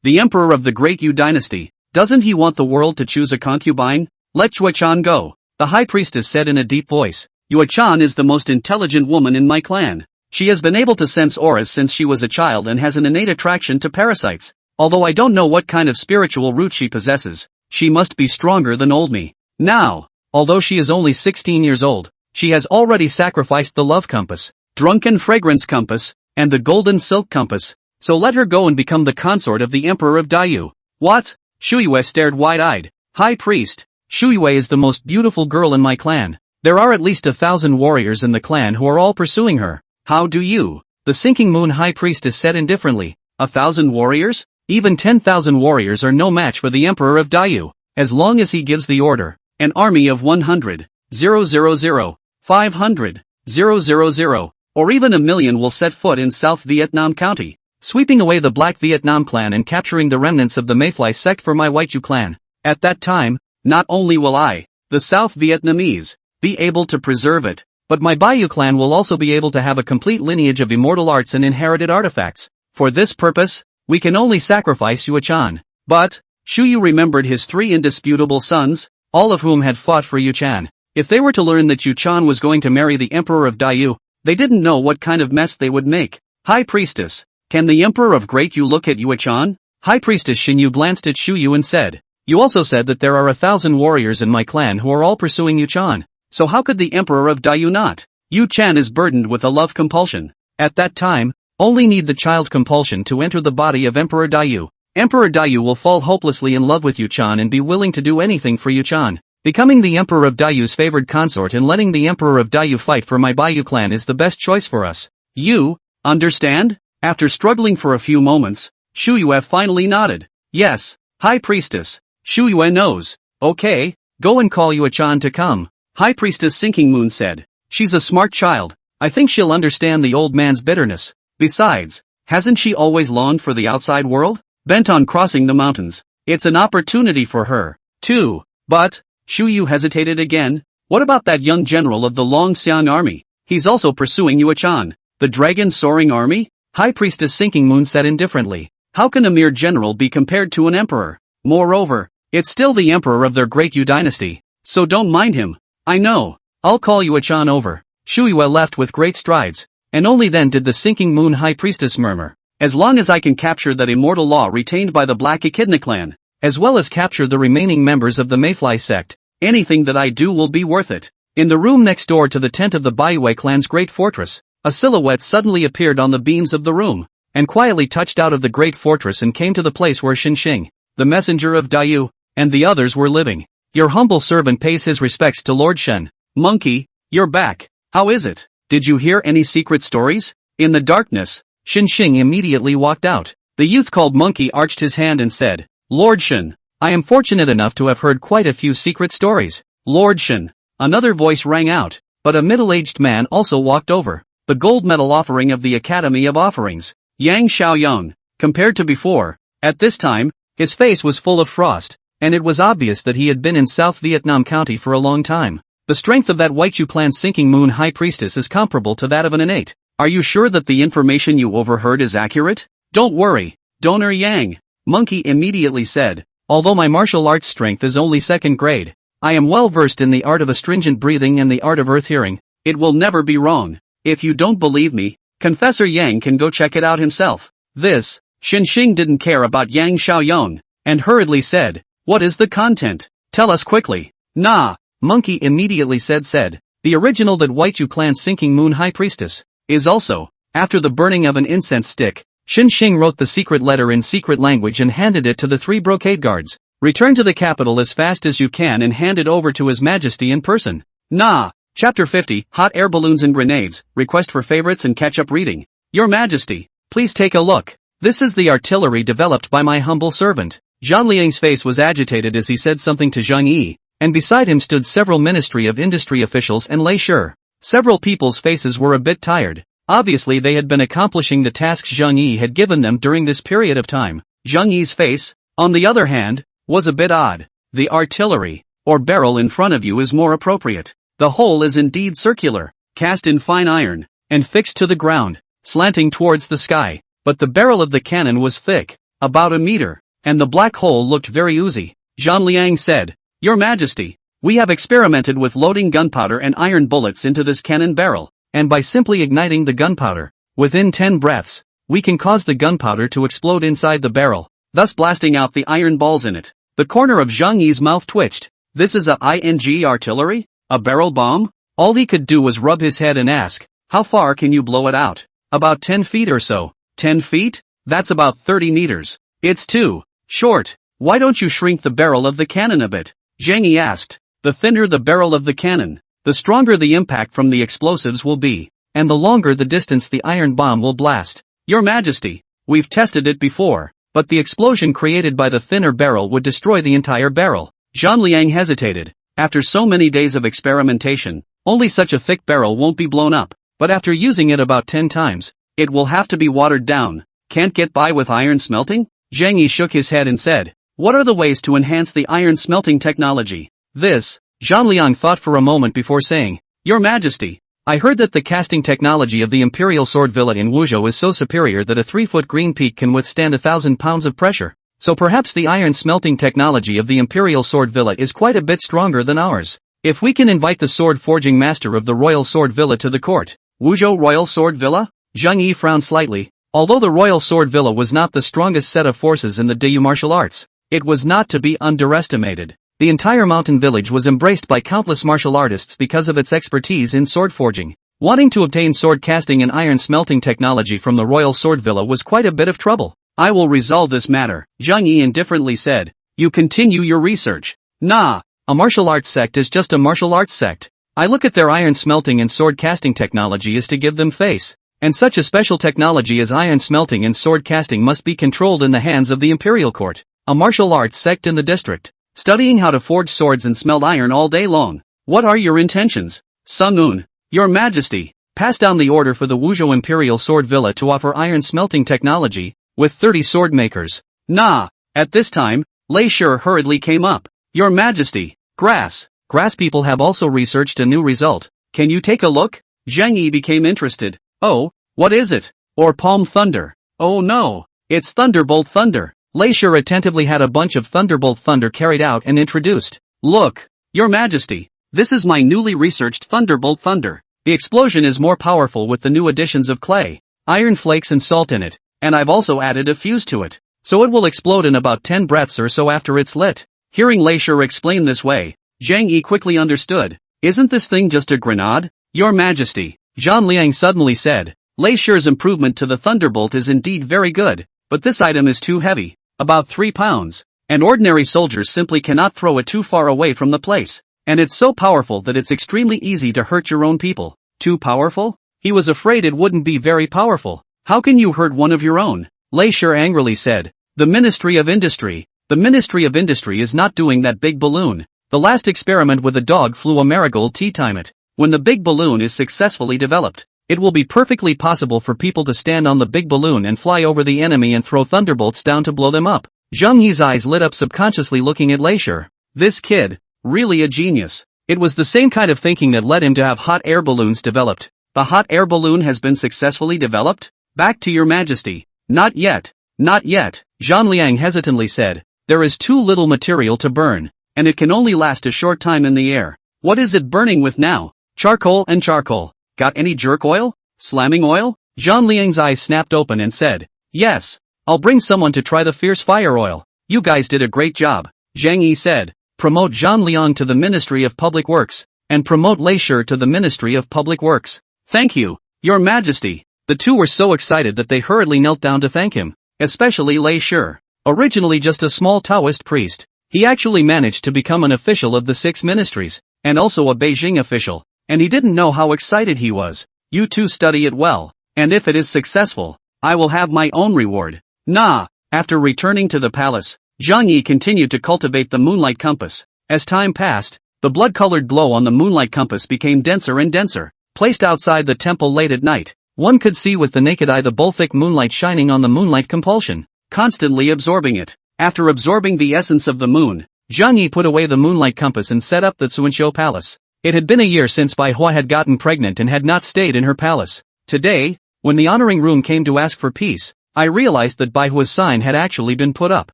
the emperor of the Great Yu dynasty, doesn't he want the world to choose a concubine? Let Yue Chan go, the High Priestess said in a deep voice. Yue Chan is the most intelligent woman in my clan. She has been able to sense auras since she was a child and has an innate attraction to parasites. Although I don't know what kind of spiritual root she possesses, she must be stronger than old me. Now, although she is only 16 years old, she has already sacrificed the love compass, drunken fragrance compass, and the golden silk compass, so let her go and become the consort of the emperor of Dayou. What? Shuyue stared wide-eyed. High Priest, Shuyue is the most beautiful girl in my clan. There are at least 1,000 warriors in the clan who are all pursuing her. How do you? The Sinking Moon High Priestess said indifferently. 1,000 warriors? Even 10,000 warriors are no match for the emperor of Dayou, as long as he gives the order. An army of 100, 000, 500, 000, or even 1,000,000 will set foot in South Vietnam County, sweeping away the Black Vietnam clan and capturing the remnants of the Mayfly sect for my White Yu clan. At that time, not only will I, the South Vietnamese, be able to preserve it, but my Bayou clan will also be able to have a complete lineage of immortal arts and inherited artifacts. For this purpose, we can only sacrifice Yue Chan. But, Shuyu remembered his 3 indisputable sons, all of whom had fought for Yu Chan. If they were to learn that Yu Chan was going to marry the emperor of Dayou, they didn't know what kind of mess they would make. High Priestess, can the emperor of Great Yu look at Yue Chan? High Priestess Xinyu glanced at Shuyu and said, you also said that there are 1,000 warriors in my clan who are all pursuing Yu Chan. So how could the emperor of Dayou not? Yu Chan is burdened with a love compulsion. At that time, only need the child compulsion to enter the body of Emperor Dayou. Emperor Dayou will fall hopelessly in love with Yu Chan and be willing to do anything for Yu Chan. Becoming the emperor of Dayou's favored consort and letting the emperor of Dayou fight for my Bayou clan is the best choice for us. You understand? After struggling for a few moments, Shuyue finally nodded. Yes, High Priestess. Shuyue knows. Okay, go and call Yue Chan to come. High Priestess Sinking Moon said. She's a smart child. I think she'll understand the old man's bitterness. Besides, hasn't she always longed for the outside world? Bent on crossing the mountains. It's an opportunity for her, too. But, Shuyu hesitated again. What about that young general of the Longxian army? He's also pursuing Yue Chan. The dragon soaring army? High Priestess Sinking Moon said indifferently. How can a mere general be compared to an emperor? Moreover, it's still the emperor of their Great Yu dynasty. So don't mind him. I know. I'll call Yue Chan over. Shuyue left with great strides, and only then did the Sinking Moon High Priestess murmur. As long as I can capture that immortal law retained by the Black Echidna clan, as well as capture the remaining members of the Mayfly sect, anything that I do will be worth it. In the room next door to the tent of the Baiwei clan's great fortress, a silhouette suddenly appeared on the beams of the room, and quietly touched out of the great fortress and came to the place where Xinxing, the messenger of Dayou, and the others were living. Your humble servant pays his respects to Lord Shen. Monkey, you're back. How is it? Did you hear any secret stories? In the darkness, Xinxing immediately walked out. The youth called Monkey arched his hand and said, Lord Shen, I am fortunate enough to have heard quite a few secret stories. Lord Shen. Another voice rang out, but a middle-aged man also walked over. The gold medal offering of the Academy of Offerings. Yang Xiaoyong. Compared to before, at this time, his face was full of frost, and it was obvious that he had been in South Vietnam County for a long time. The strength of that White Yu clan's Sinking Moon High Priestess is comparable to that of an innate. Are you sure that the information you overheard is accurate? Don't worry, Donor Yang. Monkey immediately said. Although my martial arts strength is only 2nd grade, I am well versed in the art of astringent breathing and the art of earth hearing. It will never be wrong. If you don't believe me, Confessor Yang can go check it out himself. This, Xinxing didn't care about Yang Xiaoyong, and hurriedly said, what is the content? Tell us quickly. Nah, Monkey immediately said. The original that White Yu clan's Sinking Moon High Priestess is also After the burning of an incense stick, Xin Xing wrote the secret letter in secret language and handed it to the 3 brocade guards. Return to the capital as fast as you can and hand it over to His Majesty in person. Nah. Chapter 50, Hot Air Balloons and Grenades, Request for Favorites and Catch-up Reading. Your Majesty, please take a look. This is the artillery developed by my humble servant. Zhang Liang's face was agitated as he said something to Zhang Yi, and beside him stood several Ministry of Industry officials and Lei Shi. Several people's faces were a bit tired. Obviously they had been accomplishing the tasks Zhang Yi had given them during this period of time. Zhang Yi's face, on the other hand, was a bit odd. The artillery, or barrel in front of you is more appropriate. The hole is indeed circular, cast in fine iron, and fixed to the ground, slanting towards the sky, but the barrel of the cannon was thick, about a meter, and the black hole looked very oozy. Zhang Liang said, Your Majesty, we have experimented with loading gunpowder and iron bullets into this cannon barrel, and by simply igniting the gunpowder, within 10 breaths, we can cause the gunpowder to explode inside the barrel, thus blasting out the iron balls in it. The corner of Zhang Yi's mouth twitched. This is a ING artillery? A barrel bomb? All he could do was rub his head and ask, how far can you blow it out? About 10 feet or so. 10 feet? That's about 30 meters. It's too short. Why don't you shrink the barrel of the cannon a bit? Zhang Yi asked. The thinner the barrel of the cannon, the stronger the impact from the explosives will be, and the longer the distance the iron bomb will blast. Your Majesty, we've tested it before, but the explosion created by the thinner barrel would destroy the entire barrel. Zhang Liang hesitated. After so many days of experimentation, only such a thick barrel won't be blown up, but after using it about 10 times, it will have to be watered down. Can't get by with iron smelting? Zhang Yi shook his head and said, what are the ways to enhance the iron smelting technology? Zhang Liang thought for a moment before saying, Your Majesty, I heard that the casting technology of the Imperial Sword Villa in Wuzhou is so superior that a 3-foot green peak can withstand 1,000 pounds of pressure, so perhaps the iron smelting technology of the Imperial Sword Villa is quite a bit stronger than ours. If we can invite the sword forging master of the Royal Sword Villa to the court. Wuzhou Royal Sword Villa? Zhang Yi frowned slightly. Although the Royal Sword Villa was not the strongest set of forces in the Dayu martial arts, it was not to be underestimated. The entire mountain village was embraced by countless martial artists because of its expertise in sword forging. Wanting to obtain sword casting and iron smelting technology from the Royal Sword Villa was quite a bit of trouble. I will resolve this matter, Zhang Yi indifferently said. You continue your research. Nah, a martial arts sect is just a martial arts sect. I look at their iron smelting and sword casting technology is to give them face. And such a special technology as iron smelting and sword casting must be controlled in the hands of the Imperial Court, a martial arts sect in the district. Studying how to forge swords and smelt iron all day long. What are your intentions? Sung-un, Your Majesty, pass down the order for the Wuzhou Imperial Sword Villa to offer iron smelting technology, with 30 sword makers. Nah. At this time, Lei Shi hurriedly came up. Your Majesty, grass people have also researched a new result. Can you take a look? Zhang Yi became interested. Oh, what is it? Or palm thunder? Oh no, it's thunderbolt thunder. Lei Shi attentively had a bunch of thunderbolt thunder carried out and introduced. Look, Your Majesty, this is my newly researched thunderbolt thunder. The explosion is more powerful with the new additions of clay, iron flakes and salt in it, and I've also added a fuse to it, so it will explode in about 10 breaths or so after it's lit. Hearing Lei Shi explain this way, Zhang Yi quickly understood. Isn't this thing just a grenade? Your Majesty, Zhang Liang suddenly said. Lei Shi's improvement to the thunderbolt is indeed very good, but this item is too heavy. About 3 pounds, and ordinary soldiers simply cannot throw it too far away from the place, and it's so powerful that it's extremely easy to hurt your own people. Too powerful? He was afraid it wouldn't be very powerful. How can you hurt one of your own? Lei Shi angrily said. The Ministry of Industry. The Ministry of Industry is not doing that big balloon. The last experiment with a dog flew a marigold tea time it. When the big balloon is successfully developed, it will be perfectly possible for people to stand on the big balloon and fly over the enemy and throw thunderbolts down to blow them up. Zhang Yi's eyes lit up subconsciously looking at Lei Shi. This kid, really a genius. It was the same kind of thinking that led him to have hot air balloons developed. The hot air balloon has been successfully developed? Back to Your Majesty. Not yet. Not yet, Zhang Liang hesitantly said. There is too little material to burn, and it can only last a short time in the air. What is it burning with now? Charcoal and charcoal. Got any jerk oil? Slamming oil? Zhang Liang's eyes snapped open and said, Yes, I'll bring someone to try the fierce fire oil. You guys did a great job. Zhang Yi said, promote Zhang Liang to the Ministry of Public Works, and promote Lei Shi to the Ministry of Public Works. Thank you, Your Majesty. The two were so excited that they hurriedly knelt down to thank him, especially Lei Shi. Originally just a small Taoist priest, he actually managed to become an official of the 6 ministries, and also a Beijing official, and he didn't know how excited he was. You two study it well, and if it is successful, I will have my own reward. Nah. After returning to the palace, Zhang Yi continued to cultivate the moonlight compass. As time passed, the blood-colored glow on the moonlight compass became denser and denser. Placed outside the temple late at night, one could see with the naked eye the bull-thick moonlight shining on the moonlight compulsion, constantly absorbing it. After absorbing the essence of the moon, Zhang Yi put away the moonlight compass and set up the Tsunshu palace. It had been a year since Bai Hua had gotten pregnant and had not stayed in her palace. Today, when the honoring room came to ask for peace, I realized that Bai Hua's sign had actually been put up.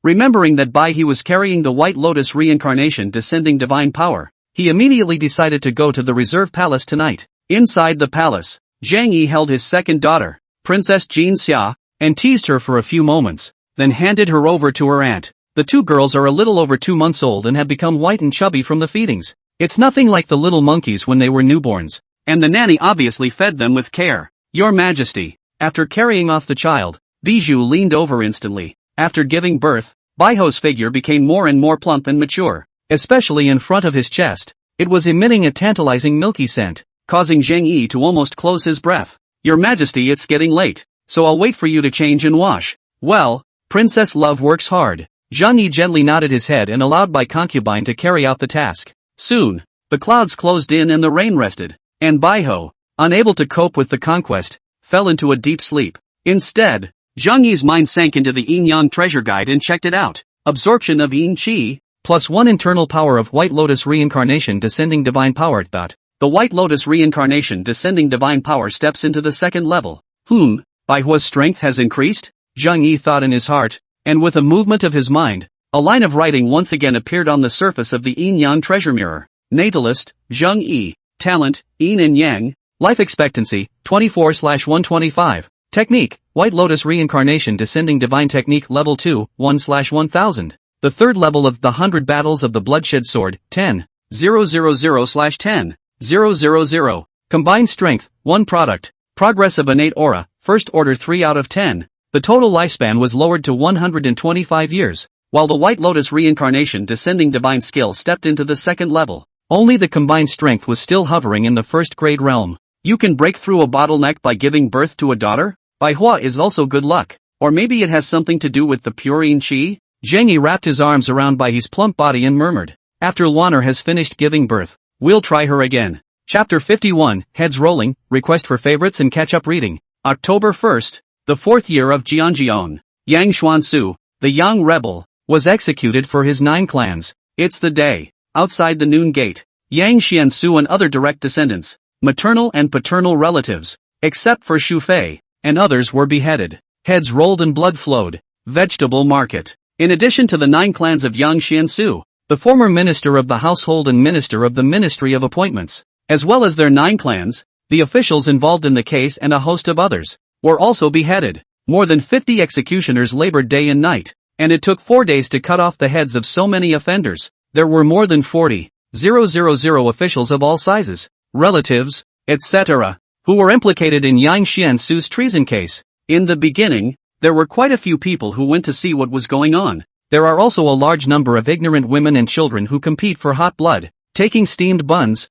Remembering that Bai He was carrying the White Lotus reincarnation descending divine power, he immediately decided to go to the reserve palace tonight. Inside the palace, Zhang Yi held his second daughter, Princess Jin Xia, and teased her for a few moments, then handed her over to her aunt. The two girls are a little over 2 months old and have become white and chubby from the feedings. It's nothing like the little monkeys when they were newborns, and the nanny obviously fed them with care. Your Majesty. After carrying off the child, Bijou leaned over instantly. After giving birth, Baiho's figure became more and more plump and mature, especially in front of his chest. It was emitting a tantalizing milky scent, causing Zhang Yi to almost close his breath. Your Majesty, it's getting late, so I'll wait for you to change and wash. Well, Princess Love works hard. Zhang Yi gently nodded his head and allowed Bai Concubine to carry out the task. Soon, the clouds closed in and the rain rested, and Baiho, unable to cope with the conquest, fell into a deep sleep. Instead, Zhang Yi's mind sank into the Yin-Yang treasure guide and checked it out. Absorption of Yin Qi, plus 1 internal power of White Lotus reincarnation descending divine power. The White Lotus reincarnation descending divine power steps into the 2nd level. Bai Hua's strength has increased? Zhang Yi thought in his heart, and with a movement of his mind, a line of writing once again appeared on the surface of the Yin-Yang treasure mirror. Natalist, Zhang Yi. Talent, Yin and Yang. Life expectancy, 24/125. Technique, White Lotus Reincarnation Descending Divine Technique Level 2, 1/1000. The 3rd level of the 100 Battles of the Bloodshed Sword, 10.000/10.000. Combined Strength, 1 Product. Progress of Innate Aura, 1st Order 3 out of 10. The total lifespan was lowered to 125 years, while the White Lotus Reincarnation Descending Divine Skill stepped into the 2nd level. Only the combined strength was still hovering in the 1st grade realm. You can break through a bottleneck by giving birth to a daughter? Bai Hua is also good luck. Or maybe it has something to do with the pure Yin Qi? Zhang Yi wrapped his arms around Bai He's plump body and murmured, after Luaner has finished giving birth, we'll try her again. Chapter 51, Heads Rolling, Request for Favorites and Catch-Up Reading. October 1st, the 4th year of Jianjiang. Yang Xuansu, the young rebel, was executed for his 9 clans. It's the day. Outside the noon gate, Yang Xiansu and other direct descendants, maternal and paternal relatives, except for Xu Fei, and others were beheaded. Heads rolled and blood flowed. Vegetable market. In addition to the 9 clans of Yang Xiansu, the former minister of the household and minister of the Ministry of Appointments, as well as their 9 clans, the officials involved in the case and a host of others, were also beheaded. More than 50 executioners labored day and night, and it took 4 days to cut off the heads of so many offenders. There were more than 40,000 officials of all sizes, relatives, etc., who were implicated in Yang Xiansu's treason case. In the beginning, there were quite a few people who went to see what was going on. There are also a large number of ignorant women and children who compete for hot blood, taking steamed buns,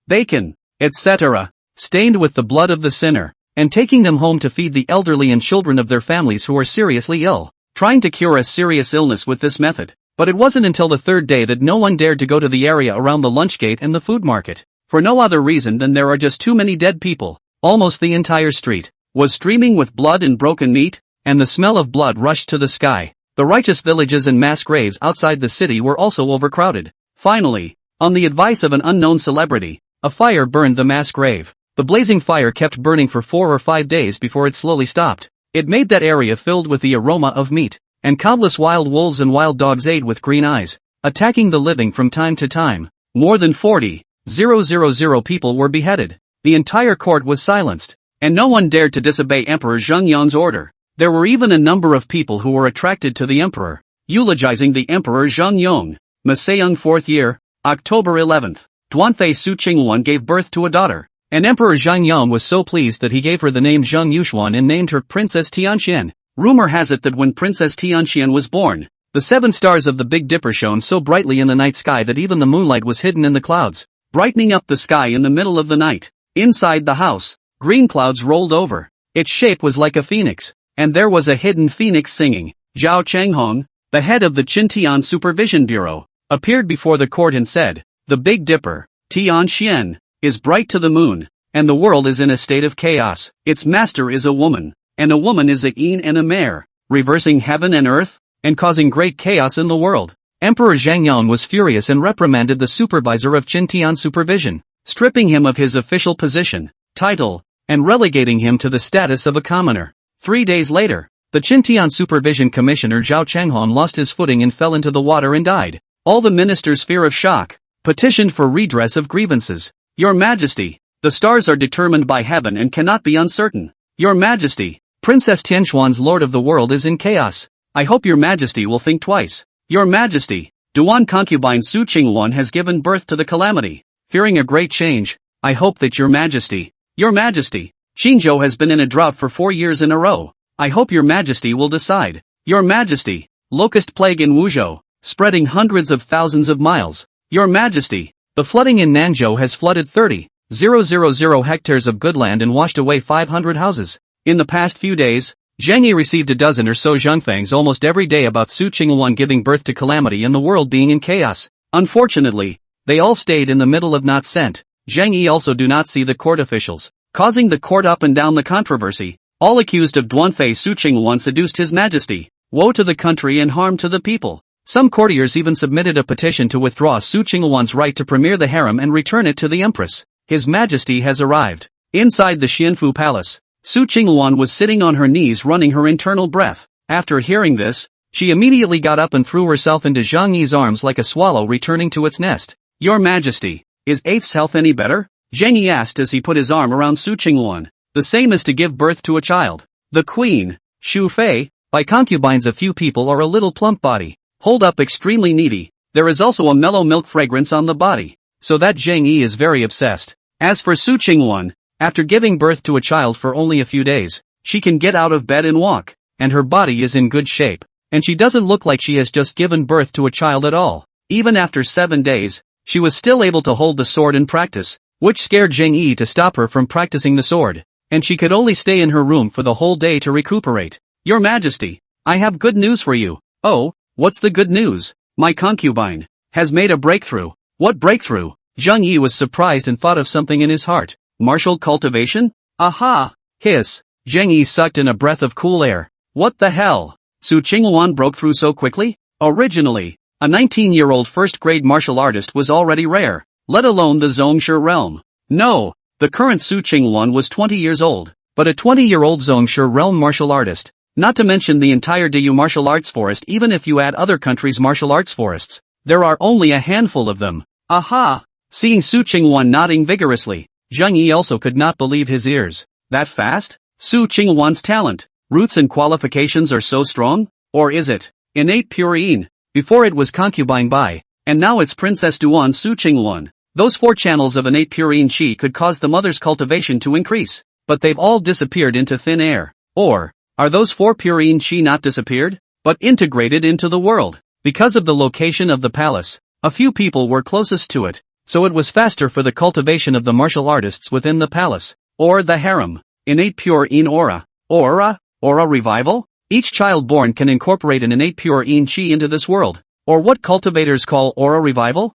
bacon, etc., stained with the blood of the sinner, and taking them home to feed the elderly and children of their families who are seriously ill, trying to cure a serious illness with this method. But it wasn't until the 3rd day that no one dared to go to the area around the lunch gate and the food market, for no other reason than there are just too many dead people. Almost the entire street was streaming with blood and broken meat, and the smell of blood rushed to the sky. The righteous villages and mass graves outside the city were also overcrowded. Finally, on the advice of an unknown celebrity, a fire burned the mass grave. The blazing fire kept burning for 4 or 5 days before it slowly stopped. It made that area filled with the aroma of meat, and countless wild wolves and wild dogs ate with green eyes, attacking the living from time to time. More than 40,000 people were beheaded. The entire court was silenced, and no one dared to disobey Emperor Zhengyang's order. There were even a number of people who were attracted to the emperor, eulogizing the emperor Zhengyang. Maseung 4th year, October 11th. Duanthe Su Qingwan gave birth to a daughter. And Emperor Zhang Yong was so pleased that he gave her the name Zheng Yuxuan and named her Princess Tianqian. Rumor has it that when Princess Tianqian was born, the 7 stars of the Big Dipper shone so brightly in the night sky that even the moonlight was hidden in the clouds, brightening up the sky in the middle of the night. Inside the house, green clouds rolled over. Its shape was like a phoenix, and there was a hidden phoenix singing. Zhao Changhong, the head of the Qintian Supervision Bureau, appeared before the court and said, "The Big Dipper, Tianqian, is bright to the moon, and the world is in a state of chaos. Its master is a woman, and a woman is a yin and a mare, reversing heaven and earth, and causing great chaos in the world." Emperor Zhang Yong was furious and reprimanded the supervisor of Qintian Supervision, stripping him of his official position, title, and relegating him to the status of a commoner. 3 days later, the Qintian Supervision Commissioner Zhao Changhong lost his footing and fell into the water and died. All the ministers, fear of shock, petitioned for redress of grievances. "Your Majesty, the stars are determined by heaven and cannot be uncertain. Your Majesty, Princess Tianquan's Lord of the World is in chaos. I hope Your Majesty will think twice. Your Majesty, Duan concubine Su Qingwan has given birth to the calamity. Fearing a great change, I hope that Your Majesty, Qingzhou has been in a drought for 4 years in a row. I hope Your Majesty will decide. Your Majesty, locust plague in Wuzhou, spreading hundreds of thousands of miles. Your Majesty, the flooding in Nanzhou has flooded 30,000 hectares of good land and washed away 500 houses. In the past few days, Zhang Yi received a dozen or so zhangfangs almost every day about Su Qingwan giving birth to calamity and the world being in chaos. Unfortunately, they all stayed in the middle of not sent. Zhang Yi also do not see the court officials, causing the court up and down the controversy. All accused of Duanfei Su Qingwan seduced His Majesty. Woe to the country and harm to the people. Some courtiers even submitted a petition to withdraw Su Qingwan's right to premier the harem and return it to the Empress. His Majesty has arrived. Inside the Xianfu Palace, Su Qingwan was sitting on her knees running her internal breath. After hearing this, she immediately got up and threw herself into Zhang Yi's arms like a swallow returning to its nest. Your Majesty, is Afe's health any better? Zhang Yi asked as he put his arm around Su Qingwan. The same as to give birth to a child. The queen, Xu Fei, by concubines a few people are a little plump body, hold up extremely needy. There is also a mellow milk fragrance on the body, so that Zhang Yi is very obsessed. As for Su Qingwan, after giving birth to a child for only a few days, she can get out of bed and walk, and her body is in good shape, and she doesn't look like she has just given birth to a child at all. Even after 7 days, she was still able to hold the sword in practice, which scared Zhang Yi to stop her from practicing the sword, and she could only stay in her room for the whole day to recuperate. Your Majesty, I have good news for you. Oh, what's the good news? My concubine has made a breakthrough. What breakthrough? Zhang Yi was surprised and thought of something in his heart. Martial cultivation? Aha! Hiss. Zhang Yi sucked in a breath of cool air. What the hell? Su Qingwan broke through so quickly? Originally, a 19-year-old first-grade martial artist was already rare, let alone the Zhongshe realm. No, the current Su Qingwan was 20 years old, but a 20-year-old Zhongshe realm martial artist, not to mention the entire DU martial arts forest. Even if you add other countries' martial arts forests, there are only a handful of them. Aha! Seeing Su Qingwan nodding vigorously, Zhang Yi also could not believe his ears. That fast? Su Qingwan's talent, roots and qualifications are so strong? Or is it innate pure yin? Before it was concubine by, and now it's Princess Duan Su Qingwan. Those 4 channels of innate pure yin qi could cause the mother's cultivation to increase, but they've all disappeared into thin air. Or, are those 4 pure yin qi not disappeared, but integrated into the world? Because of the location of the palace, a few people were closest to it, so it was faster for the cultivation of the martial artists within the palace, or the harem. Innate pure yin aura. Aura revival? Each child born can incorporate an innate pure yin qi into this world, or what cultivators call aura revival.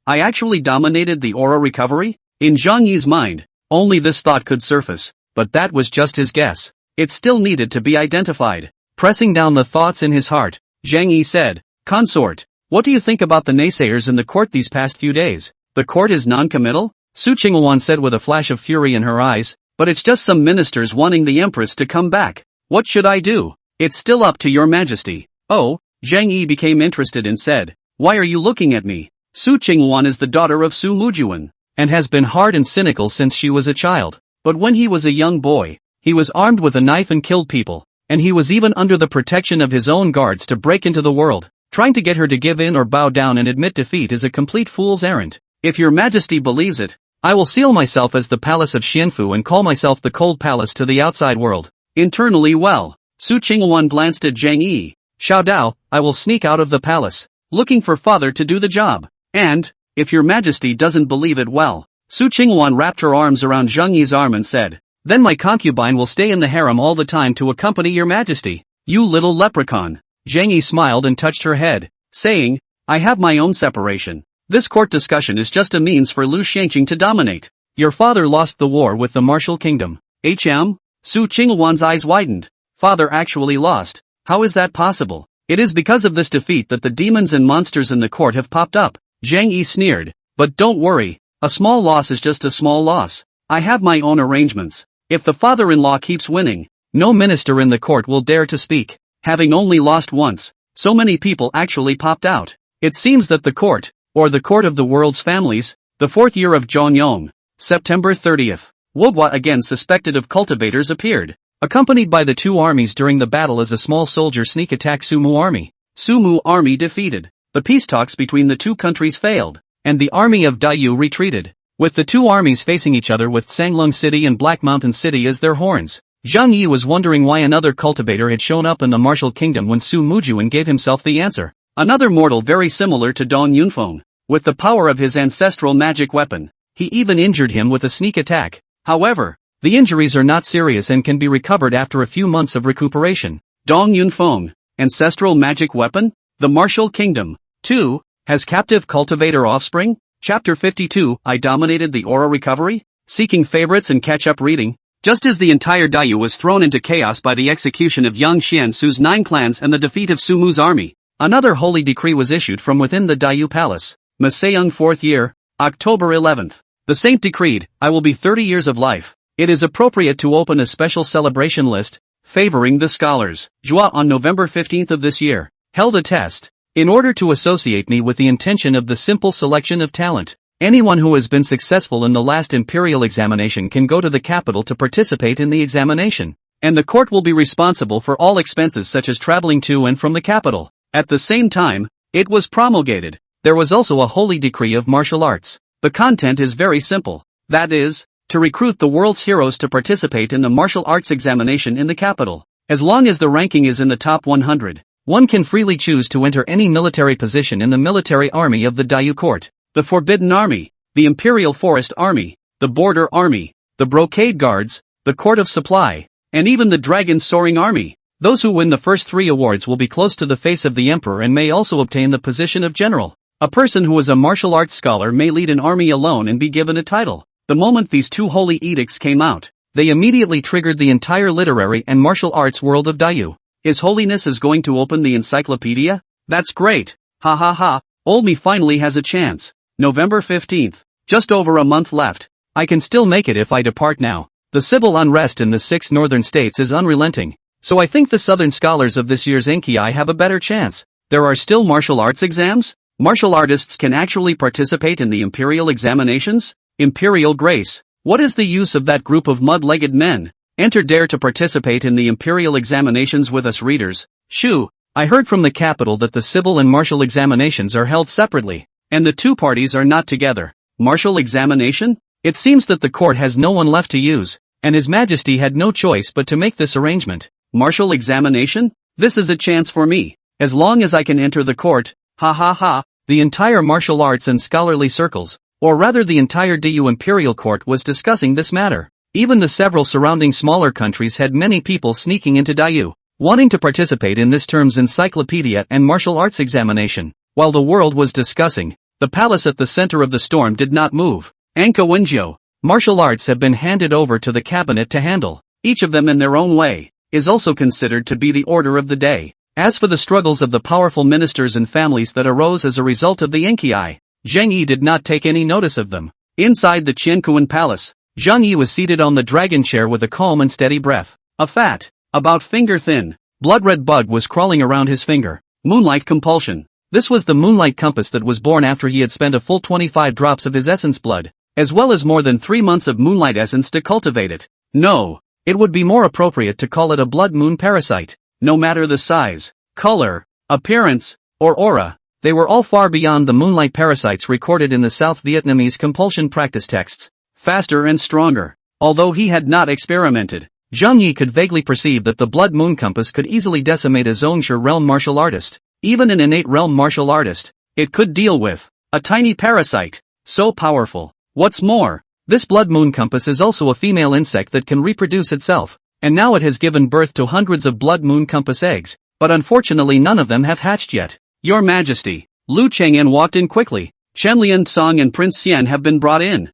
I actually dominated the aura recovery? In Zhang Yi's mind, only this thought could surface, but that was just his guess. It still needed to be identified. Pressing down the thoughts in his heart, Zhang Yi said, Consort, what do you think about the naysayers in the court these past few days? The court is non-committal? Su Qingwan said with a flash of fury in her eyes, but it's just some ministers wanting the Empress to come back. What should I do? It's still up to Your Majesty. Oh, Zhang Yi became interested and said, why are you looking at me? Su Qingwan is the daughter of Su Mujuan, and has been hard and cynical since she was a child. But when he was a young boy, he was armed with a knife and killed people, and he was even under the protection of his own guards to break into the world. Trying to get her to give in or bow down and admit defeat is a complete fool's errand. If Your Majesty believes it, I will seal myself as the Palace of Xianfu and call myself the Cold Palace to the outside world. Internally well. Su Qingwan glanced at Zhang Yi. Xiao Dao, I will sneak out of the palace, looking for father to do the job. And, if your majesty doesn't believe it well. Su Qingwan wrapped her arms around Zhang Yi's arm and said, then my concubine will stay in the harem all the time to accompany your majesty. You little leprechaun. Zhang Yi smiled and touched her head, saying, I have my own separation. This court discussion is just a means for Lu Shangqing to dominate. Your father lost the war with the martial kingdom. Su Qingwan's eyes widened. Father actually lost. How is that possible? It is because of this defeat that the demons and monsters in the court have popped up. Zhang Yi sneered. But don't worry. A small loss is just a small loss. I have my own arrangements. If the father-in-law keeps winning, no minister in the court will dare to speak. Having only lost once, so many people actually popped out. It seems that the court, or the court of the world's families, the fourth year of Zhongyong, September 30th, Wodwa again suspected of cultivators appeared, accompanied by the two armies during the battle as a small soldier sneak attack Sumu army. Sumu army defeated. The peace talks between the two countries failed, and the army of Dayu retreated, with the two armies facing each other with Sanglung City and Black Mountain City as their horns. Zhang Yi was wondering why another cultivator had shown up in the martial kingdom when Su Mujuan gave himself the answer. Another mortal very similar to Dong Yunfeng, with the power of his ancestral magic weapon. He even injured him with a sneak attack. However, the injuries are not serious and can be recovered after a few months of recuperation. Dong Yunfeng, ancestral magic weapon? The martial kingdom, too, has captive cultivator offspring? Chapter 52, I dominated the aura recovery? Seeking favorites and catch-up reading. Just as the entire Dayu was thrown into chaos by the execution of Yang Xiansu's 9 clans and the defeat of Su Mu's army, another holy decree was issued from within the Dayu palace. Maseung 4th year, October 11th. The saint decreed, I will be 30 years of life. It is appropriate to open a special celebration list, favoring the scholars. Zhua on November 15th of this year, held a test, in order to associate me with the intention of the simple selection of talent. Anyone who has been successful in the last imperial examination can go to the capital to participate in the examination, and the court will be responsible for all expenses such as traveling to and from the capital. At the same time, it was promulgated. There was also a holy decree of martial arts. The content is very simple. That is, to recruit the world's heroes to participate in the martial arts examination in the capital. As long as the ranking is in the top 100, one can freely choose to enter any military position in the military army of the Dayu court. The Forbidden Army, the Imperial Forest Army, the Border Army, the Brocade Guards, the Court of Supply, and even the Dragon Soaring Army. Those who win the first 3 awards will be close to the face of the emperor and may also obtain the position of general. A person who is a martial arts scholar may lead an army alone and be given a title. The moment these 2 holy edicts came out, they immediately triggered the entire literary and martial arts world of Dayu. His Holiness is going to open the encyclopedia? That's great. Ha ha ha, old me finally has a chance. November 15th. Just over a month left. I can still make it if I depart now. The civil unrest in the 6 northern states is unrelenting, so I think the southern scholars of this year's Enki have a better chance. There are still martial arts exams? Martial artists can actually participate in the imperial examinations? Imperial Grace. What is the use of that group of mud-legged men? Enter dare to participate in the imperial examinations with us readers. Shoo, I heard from the capital that the civil and martial examinations are held separately, and the 2 parties are not together. Martial examination? It seems that the court has no one left to use, and His Majesty had no choice but to make this arrangement. Martial examination? This is a chance for me. As long as I can enter the court, ha ha ha, the entire martial arts and scholarly circles, or rather the entire Dayu imperial court was discussing this matter. Even the several surrounding smaller countries had many people sneaking into Dayu, wanting to participate in this term's encyclopedia and martial arts examination. While the world was discussing, the palace at the center of the storm did not move. Anka Wenjiu. Martial arts have been handed over to the cabinet to handle, each of them in their own way, is also considered to be the order of the day. As for the struggles of the powerful ministers and families that arose as a result of the Enki, Zhang Yi did not take any notice of them. Inside the Qiankuan palace, Zhang Yi was seated on the dragon chair with a calm and steady breath. A fat, about finger-thin, blood-red bug was crawling around his finger. Moonlight compulsion. This was the moonlight compass that was born after he had spent a full 25 drops of his essence blood, as well as more than 3 months of moonlight essence to cultivate it. No, it would be more appropriate to call it a blood moon parasite. No matter the size, color, appearance, or aura, they were all far beyond the moonlight parasites recorded in the South Vietnamese compulsion practice texts. faster and stronger. Although he had not experimented, Zhang Yi could vaguely perceive that the blood moon compass could easily decimate a Zhongshe realm martial artist. Even an innate realm martial artist, it could deal with a tiny parasite, so powerful. What's more, this blood moon compass is also a female insect that can reproduce itself, and now it has given birth to hundreds of blood moon compass eggs, but unfortunately none of them have hatched yet. Your Majesty, Lu Chang'an walked in quickly. Chen Liansong and Prince Xian have been brought in.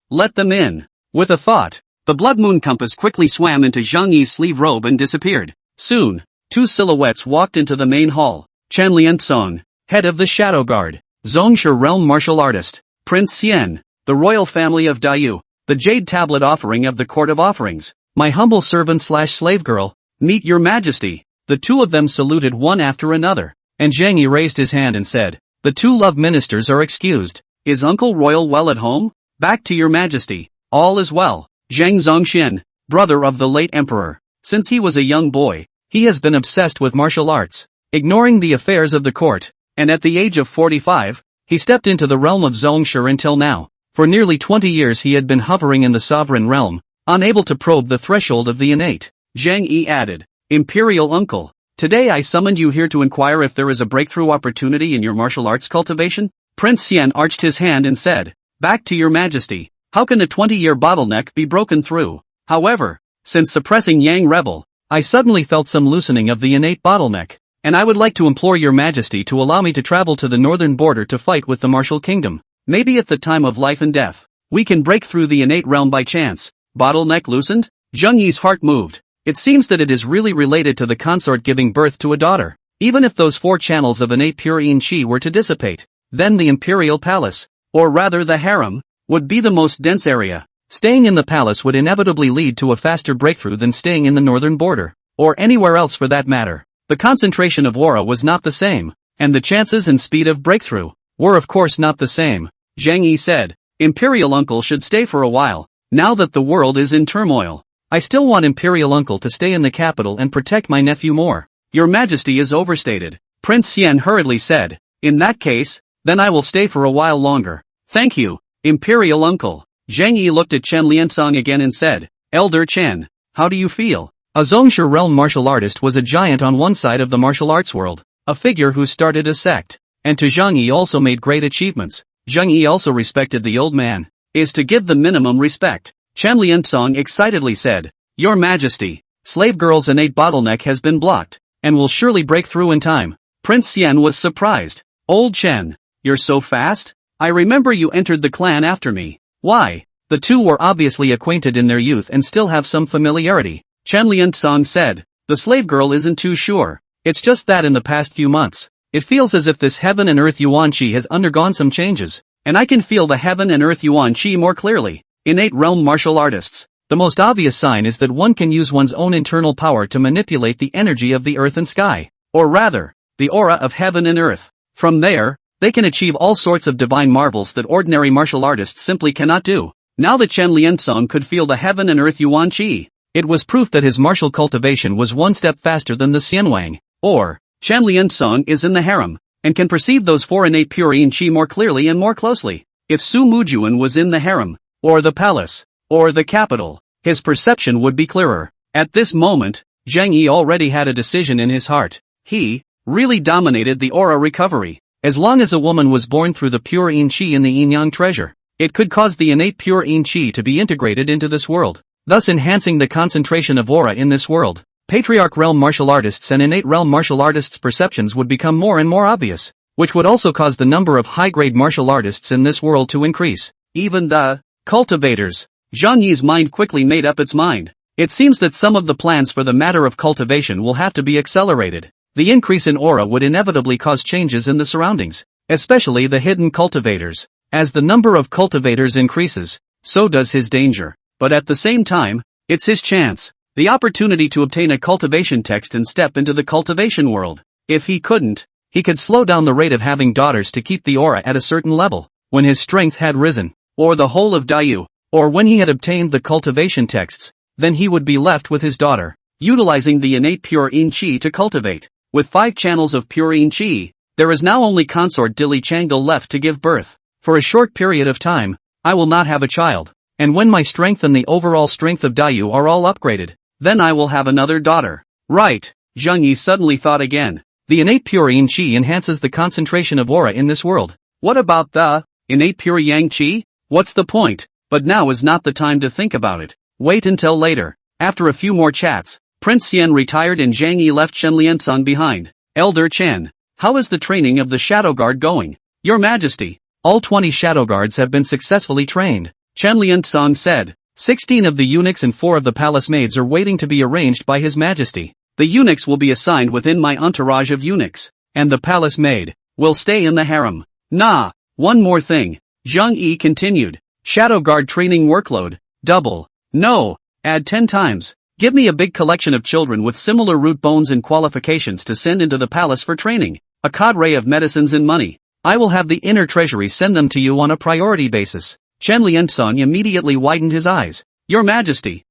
Let them in. With a thought, the blood moon compass quickly swam into Zhang Yi's sleeve robe and disappeared. Soon, two silhouettes walked into the main hall. Chen Liansong, head of the Shadow Guard. Zhongshe realm martial artist. Prince Xian, the royal family of Daiyu. The jade tablet offering of the Court of Offerings. My humble servant/slave girl, meet your Majesty. The two of them saluted one after another, and Zhang Yi raised his hand and said, the two love ministers are excused. Is Uncle Royal well at home? Back to your Majesty. All is well. Zhang Zongxian, brother of the late emperor. Since he was a young boy, he has been obsessed with martial arts, ignoring the affairs of the court, and at the age of 45, he stepped into the realm of Zhongshe until now. For nearly 20 years he had been hovering in the sovereign realm, unable to probe the threshold of the innate. Zhang Yi added, Imperial Uncle, today I summoned you here to inquire if there is a breakthrough opportunity in your martial arts cultivation? Prince Xian arched his hand and said, back to your Majesty. How can a 20-year bottleneck be broken through? However, since suppressing Yang Rebel, I suddenly felt some loosening of the innate bottleneck, and I would like to implore your Majesty to allow me to travel to the northern border to fight with the martial kingdom. Maybe at the time of life and death, we can break through the innate realm by chance. Bottleneck loosened? Zhang Yi's heart moved. It seems that it is really related to the consort giving birth to a daughter. Even if those 4 channels of innate pure yin qi were to dissipate, then the imperial palace, or rather the harem, would be the most dense area. Staying in the palace would inevitably lead to a faster breakthrough than staying in the northern border, or anywhere else for that matter. The concentration of aura was not the same, and the chances and speed of breakthrough were of course not the same. Zhang Yi said, Imperial Uncle should stay for a while, now that the world is in turmoil. I still want Imperial Uncle to stay in the capital and protect my nephew more. Your Majesty is overstated. Prince Xian hurriedly said, in that case, then I will stay for a while longer. Thank you, Imperial Uncle. Zhang Yi looked at Chen Liansong again and said, Elder Chen, how do you feel? A Zhongshe realm martial artist was a giant on one side of the martial arts world, a figure who started a sect, and to Zhang Yi also made great achievements. Zhang Yi also respected the old man, is to give the minimum respect. Chen Liansong excitedly said, Your Majesty, slave girl's innate bottleneck has been blocked, and will surely break through in time. Prince Xian was surprised. Old Chen, you're so fast? I remember you entered the clan after me. Why? The two were obviously acquainted in their youth and still have some familiarity. Chen Liansong said, the slave girl isn't too sure. It's just that in the past few months, it feels as if this heaven and earth yuan qi has undergone some changes, and I can feel the heaven and earth yuan qi more clearly. Innate realm martial artists. The most obvious sign is that one can use one's own internal power to manipulate the energy of the earth and sky, or rather, the aura of heaven and earth. From there, they can achieve all sorts of divine marvels that ordinary martial artists simply cannot do. Now that Chen Liansong could feel the heaven and earth yuan qi, it was proof that his martial cultivation was one step faster than the Xianwang, or, Chen Liansong is in the harem, and can perceive those 4 innate pure yin qi more clearly and more closely. If Su Mujuan was in the harem, or the palace, or the capital, his perception would be clearer. At this moment, Zhang Yi already had a decision in his heart. He really dominated the aura recovery. As long as a woman was born through the pure yin qi in the yin-yang treasure, it could cause the innate pure yin qi to be integrated into this world, thus enhancing the concentration of aura in this world. Patriarch realm martial artists and innate realm martial artists' perceptions would become more and more obvious, which would also cause the number of high-grade martial artists in this world to increase. Even the cultivators. Zhang Yi's mind quickly made up its mind. It seems that some of the plans for the matter of cultivation will have to be accelerated. The increase in aura would inevitably cause changes in the surroundings, especially the hidden cultivators. As the number of cultivators increases, so does his danger. But at the same time, it's his chance, the opportunity to obtain a cultivation text and step into the cultivation world. If he couldn't, he could slow down the rate of having daughters to keep the aura at a certain level, when his strength had risen, or the whole of Daiyu, or when he had obtained the cultivation texts, then he would be left with his daughter, utilizing the innate pure yin qi to cultivate. With 5 channels of pure yin qi, there is now only consort Dilly Changle left to give birth. For a short period of time, I will not have a child. and when my strength and the overall strength of Dayu are all upgraded, then I will have another daughter. Right, Zhang Yi suddenly thought again. The innate pure Yin Qi enhances the concentration of aura in this world. What about the innate pure Yang Qi? What's the point? But now is not the time to think about it. Wait until later. After a few more chats, Prince Xian retired and Zhang Yi left Chen Liancong behind. Elder Chen, how is the training of the Shadow Guard going? Your Majesty, all 20 Shadow Guards have been successfully trained, Chen Liancong said. 16 of the eunuchs and 4 of the palace maids are waiting to be arranged by His Majesty. The eunuchs will be assigned within my entourage of eunuchs, and the palace maid will stay in the harem. Nah, one more thing, Zhang Yi continued. Shadow Guard training workload, double. No, add 10 times. Give me a big collection of children with similar root bones and qualifications to send into the palace for training, a cadre of medicines and money. I will have the inner treasury send them to you on a priority basis. Chen Liancong immediately widened his eyes. Your Majesty,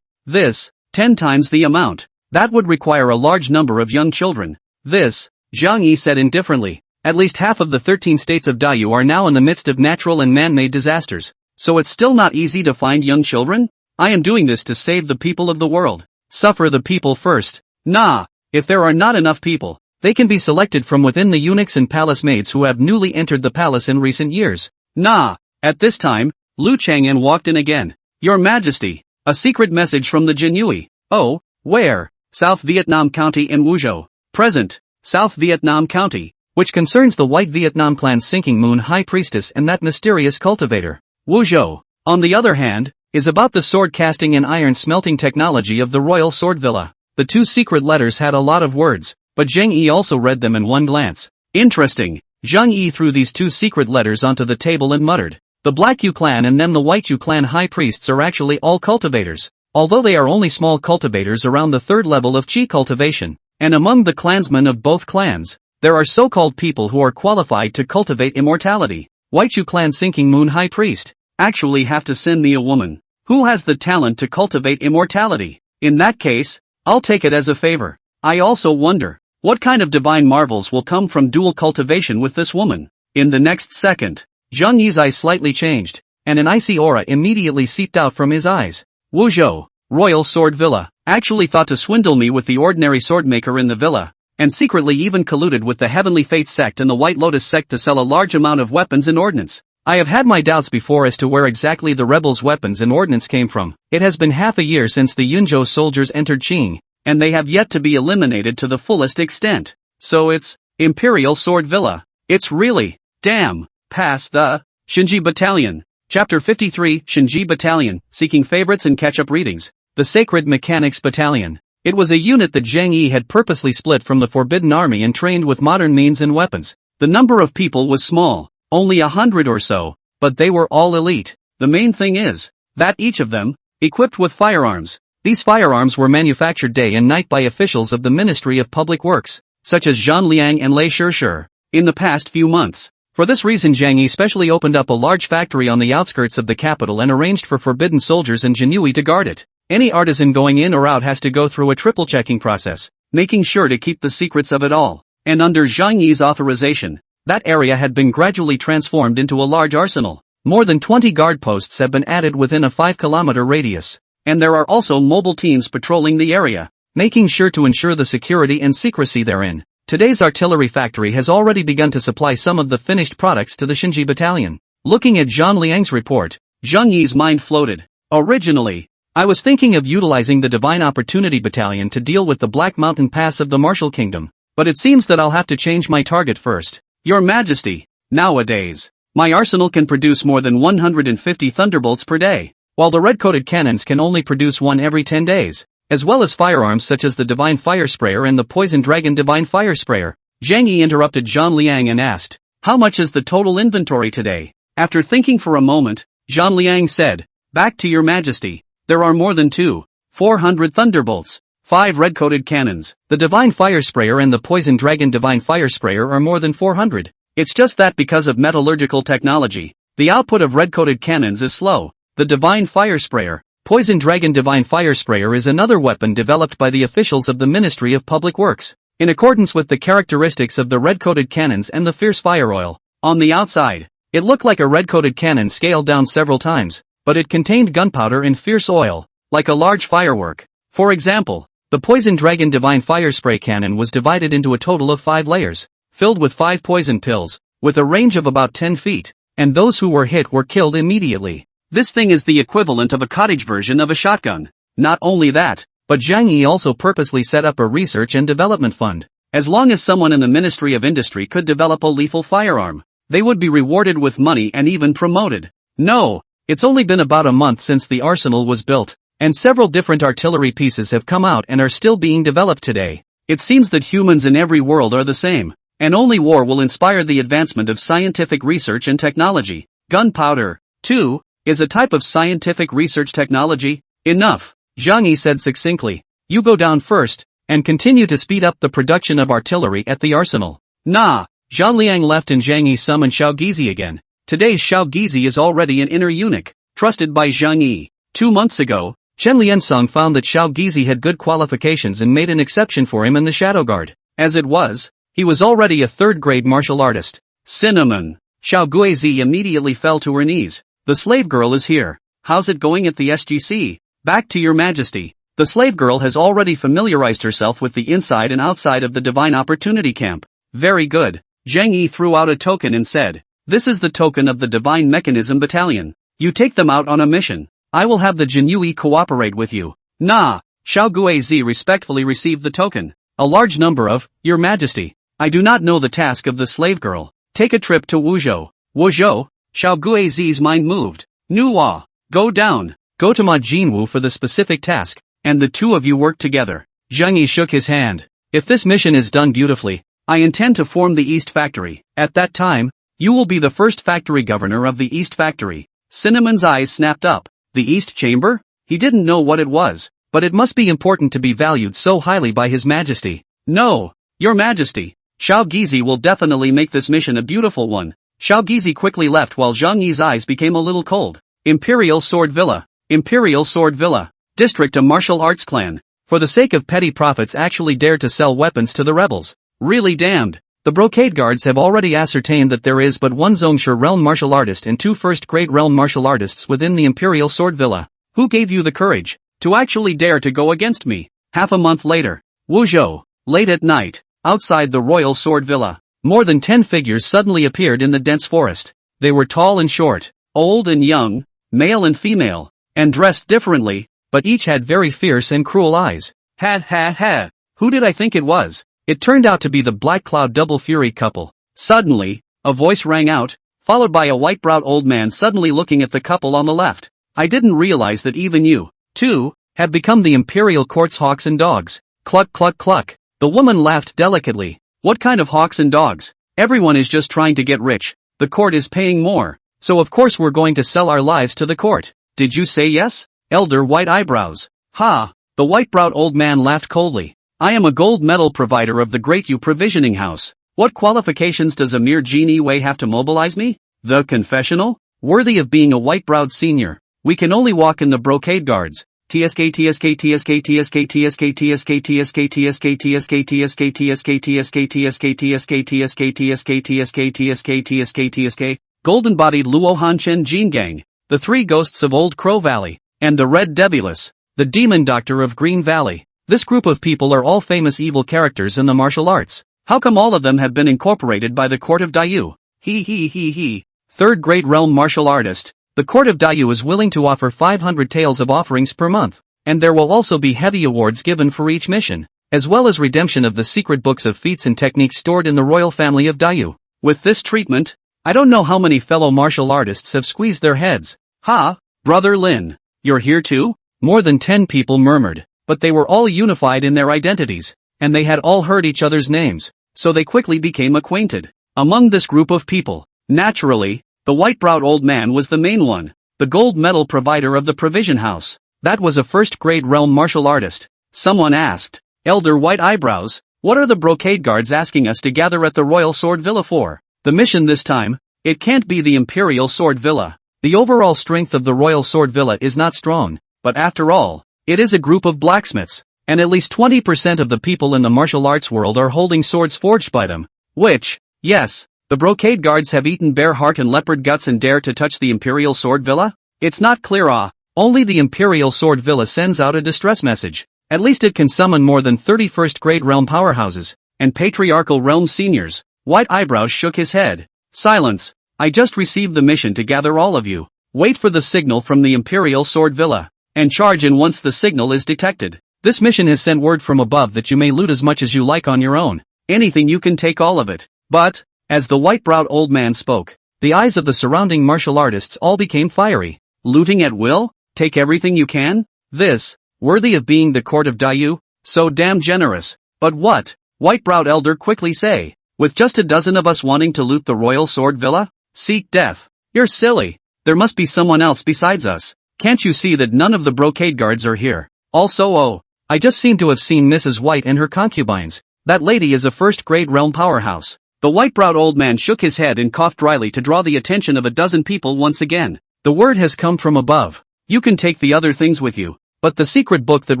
this, 10 times the amount. That would require a large number of young children. This, Zhang Yi said indifferently. At least half of the 13 states of Dayu are now in the midst of natural and man-made disasters. So it's still not easy to find young children? I am doing this to save the people of the world. Suffer the people first. Nah, if there are not enough people, they can be selected from within the eunuchs and palace maids who have newly entered the palace in recent years. Nah. At this time, Lu Chang'an walked in again. Your Majesty, a secret message from the Jinyui. Oh, where? South Vietnam County in Wuzhou. Present, South Vietnam County, which concerns the White Vietnam clan's sinking moon high priestess and that mysterious cultivator. Wuzhou, on the other hand, is about the sword casting and iron smelting technology of the Royal Sword Villa. The 2 secret letters had a lot of words, but Zhang Yi also read them in one glance. Interesting. Zhang Yi threw these 2 secret letters onto the table and muttered. The Black Yu clan and then the White Yu clan high priests are actually all cultivators, although they are only small cultivators around the 3rd level of Qi cultivation, and among the clansmen of both clans, there are so-called people who are qualified to cultivate immortality. White Yu clan sinking moon high priest, actually have to send me a woman who has the talent to cultivate immortality. In that case, I'll take it as a favor. I also wonder, what kind of divine marvels will come from dual cultivation with this woman? In the next second, Zhang Yi's eyes slightly changed, and an icy aura immediately seeped out from his eyes. Wuzhou, Royal Sword Villa, actually thought to swindle me with the ordinary swordmaker in the villa, and secretly even colluded with the Heavenly Fates sect and the White Lotus sect to sell a large amount of weapons and ordnance. I have had my doubts before as to where exactly the rebels' weapons and ordnance came from. It has been half a year since the Yunzhou soldiers entered Qing, and they have yet to be eliminated to the fullest extent. So it's Imperial Sword Villa. It's really, damn. Pass the Shinji Battalion. Chapter 53, Shinji Battalion, Seeking Favorites and Catch-Up Readings. The Sacred Mechanics Battalion. It was a unit that Zhang Yi had purposely split from the Forbidden Army and trained with modern means and weapons. The number of people was small, only 100 or so, but they were all elite. The main thing is that each of them, equipped with firearms. These firearms were manufactured day and night by officials of the Ministry of Public Works, such as Zhan Liang and Lei Shishir, in the past few months. For this reason Zhang Yi specially opened up a large factory on the outskirts of the capital and arranged for forbidden soldiers and Jinyui to guard it. Any artisan going in or out has to go through a triple checking process, making sure to keep the secrets of it all. And under Zhang Yi's authorization, that area had been gradually transformed into a large arsenal. More than 20 guard posts have been added within a 5-kilometer radius. And there are also mobile teams patrolling the area, making sure to ensure the security and secrecy therein. Today's artillery factory has already begun to supply some of the finished products to the Shinji Battalion. Looking at Zhan Liang's report, Zhang Yi's mind floated. Originally, I was thinking of utilizing the Divine Opportunity Battalion to deal with the Black Mountain Pass of the Martial Kingdom, but it seems that I'll have to change my target first. Your Majesty, nowadays, my arsenal can produce more than 150 thunderbolts per day, while the red-coated cannons can only produce one every 10 days. As well as firearms such as the Divine Fire Sprayer and the Poison Dragon Divine Fire Sprayer. Zhang Yi interrupted Zhan Liang and asked, how much is the total inventory today? After thinking for a moment, Zhan Liang said, back to your Majesty, there are more than 400 thunderbolts, 5 red-coated cannons, the Divine Fire Sprayer and the Poison Dragon Divine Fire Sprayer are more than 400. It's just that because of metallurgical technology, the output of red-coated cannons is slow. The Divine Fire Sprayer, Poison Dragon Divine Fire Sprayer is another weapon developed by the officials of the Ministry of Public Works, in accordance with the characteristics of the red-coated cannons and the fierce fire oil. On the outside, it looked like a red-coated cannon scaled down several times, but it contained gunpowder and fierce oil, like a large firework. For example, the Poison Dragon Divine Fire Spray Cannon was divided into a total of 5 layers, filled with 5 poison pills, with a range of about 10 feet, and those who were hit were killed immediately. This thing is the equivalent of a cottage version of a shotgun. Not only that, but Zhang Yi also purposely set up a research and development fund. As long as someone in the Ministry of Industry could develop a lethal firearm, they would be rewarded with money and even promoted. No, it's only been about a month since the arsenal was built, and several different artillery pieces have come out and are still being developed today. It seems that humans in every world are the same, and only war will inspire the advancement of scientific research and technology. Gunpowder, too, is a type of scientific research technology. Enough, Zhang Yi said succinctly. You go down first, and continue to speed up the production of artillery at the arsenal. Nah, Zhang Liang left and Zhang Yi summoned Xiao Gizi again. Today's Xiao Gizi is already an inner eunuch, trusted by Zhang Yi. 2 months ago, Chen Liansong found that Xiao Gizi had good qualifications and made an exception for him in the Shadow Guard. As it was, he was already a third-grade martial artist. Cinnamon. Xiao Guizi immediately fell to her knees. The slave girl is here. How's it going at the SGC? Back to your majesty. The slave girl has already familiarized herself with the inside and outside of the Divine Opportunity Camp. Very good. Zhang Yi threw out a token and said, this is the token of the Divine Mechanism Battalion. You take them out on a mission. I will have the Jinyui cooperate with you. Nah. Xiao Guizi respectfully received the token. A large number of, Your Majesty. I do not know the task of the slave girl. Take a trip to Wuzhou. Wuzhou? Xiao Guizi's mind moved. Nuwa. Go down. Go to Ma Jinwu for the specific task, and the two of you work together. Zhang Yi shook his hand. If this mission is done beautifully, I intend to form the East Factory. At that time, you will be the first factory governor of the East Factory. Cinnamon's eyes snapped up. The East Chamber? He didn't know what it was, but it must be important to be valued so highly by His Majesty. No, Your Majesty. Xiao Gizi will definitely make this mission a beautiful one. Xiao Gizi quickly left while Zhang Yi's eyes became a little cold. Imperial Sword Villa. Imperial Sword Villa. District a martial arts clan. For the sake of petty profits actually dared to sell weapons to the rebels. Really damned. The Brocade Guards have already ascertained that there is but one Zhongshe realm martial artist and 2 first-grade realm martial artists within the Imperial Sword Villa. Who gave you the courage to actually dare to go against me? Half a month later. Wuzhou. Late at night. Outside the Royal Sword Villa. More than 10 figures suddenly appeared in the dense forest. They were tall and short, old and young, male and female, and dressed differently, but each had very fierce and cruel eyes. Ha ha ha. Who did I think it was? It turned out to be the Black Cloud Double Fury couple. Suddenly, a voice rang out, followed by a white-browed old man suddenly looking at the couple on the left. I didn't realize that even you, too, have become the Imperial Court's hawks and dogs. Cluck cluck cluck. The woman laughed delicately. What kind of hawks and dogs? Everyone is just trying to get rich. The court is paying more. So of course we're going to sell our lives to the court. Did you say yes? Elder White Eyebrows. Ha! The white-browed old man laughed coldly. I am a gold medal provider of the Great Yu Provisioning House. What qualifications does a mere genie Wei have to mobilize me? The confessional? Worthy of being a white-browed senior. We can only walk in the Brocade Guards. TSK TSK TSK TSK TSK TSK TSK TSK TSK TSK TSK TSK TSK TSK TSK TSK TSK TSK TSK Golden-bodied Luohan Chen Jin Gang, the 3 ghosts of Old Crow Valley, and the Red Deviless, the demon doctor of Green Valley. This group of people are all famous evil characters in the martial arts. How come all of them have been incorporated by the court of Daiyu? He. 3rd-grade realm martial artist. The court of Daiyu is willing to offer 500 taels of offerings per month, and there will also be heavy awards given for each mission, as well as redemption of the secret books of feats and techniques stored in the royal family of Daiyu. With this treatment, I don't know how many fellow martial artists have squeezed their heads. Ha, Brother Lin, you're here too? More than 10 people murmured, but they were all unified in their identities, and they had all heard each other's names, so they quickly became acquainted. Among this group of people, naturally, the white-browed old man was the main one, the gold medal provider of the Provision House. That was a first-grade realm martial artist. Someone asked, Elder White Eyebrows, what are the Brocade Guards asking us to gather at the Royal Sword Villa for? The mission this time? It can't be the Imperial Sword Villa. The overall strength of the Royal Sword Villa is not strong, but after all, it is a group of blacksmiths, and at least 20% of the people in the martial arts world are holding swords forged by them. Which, yes, the Brocade Guards have eaten bear heart and leopard guts and dare to touch the Imperial Sword Villa? It's not clear. Only the Imperial Sword Villa sends out a distress message. At least it can summon more than 31st grade realm powerhouses, and patriarchal realm seniors. White Eyebrows shook his head. Silence. I just received the mission to gather all of you. Wait for the signal from the Imperial Sword Villa, and charge in once the signal is detected. This mission has sent word from above that you may loot as much as you like on your own. Anything you can take, all of it. But, as the white-browed old man spoke, the eyes of the surrounding martial artists all became fiery. Looting at will? Take everything you can? This, worthy of being the court of Dayu? So damn generous. But what? White-browed elder quickly say. With just a dozen of us wanting to loot the Royal Sword Villa? Seek death. You're silly. There must be someone else besides us. Can't you see that none of the brocade guards are here? Also, I just seem to have seen Mrs. White and her concubines. That lady is a first-grade realm powerhouse. The white-browed old man shook his head and coughed dryly to draw the attention of a dozen people once again. The word has come from above. You can take the other things with you, but the secret book that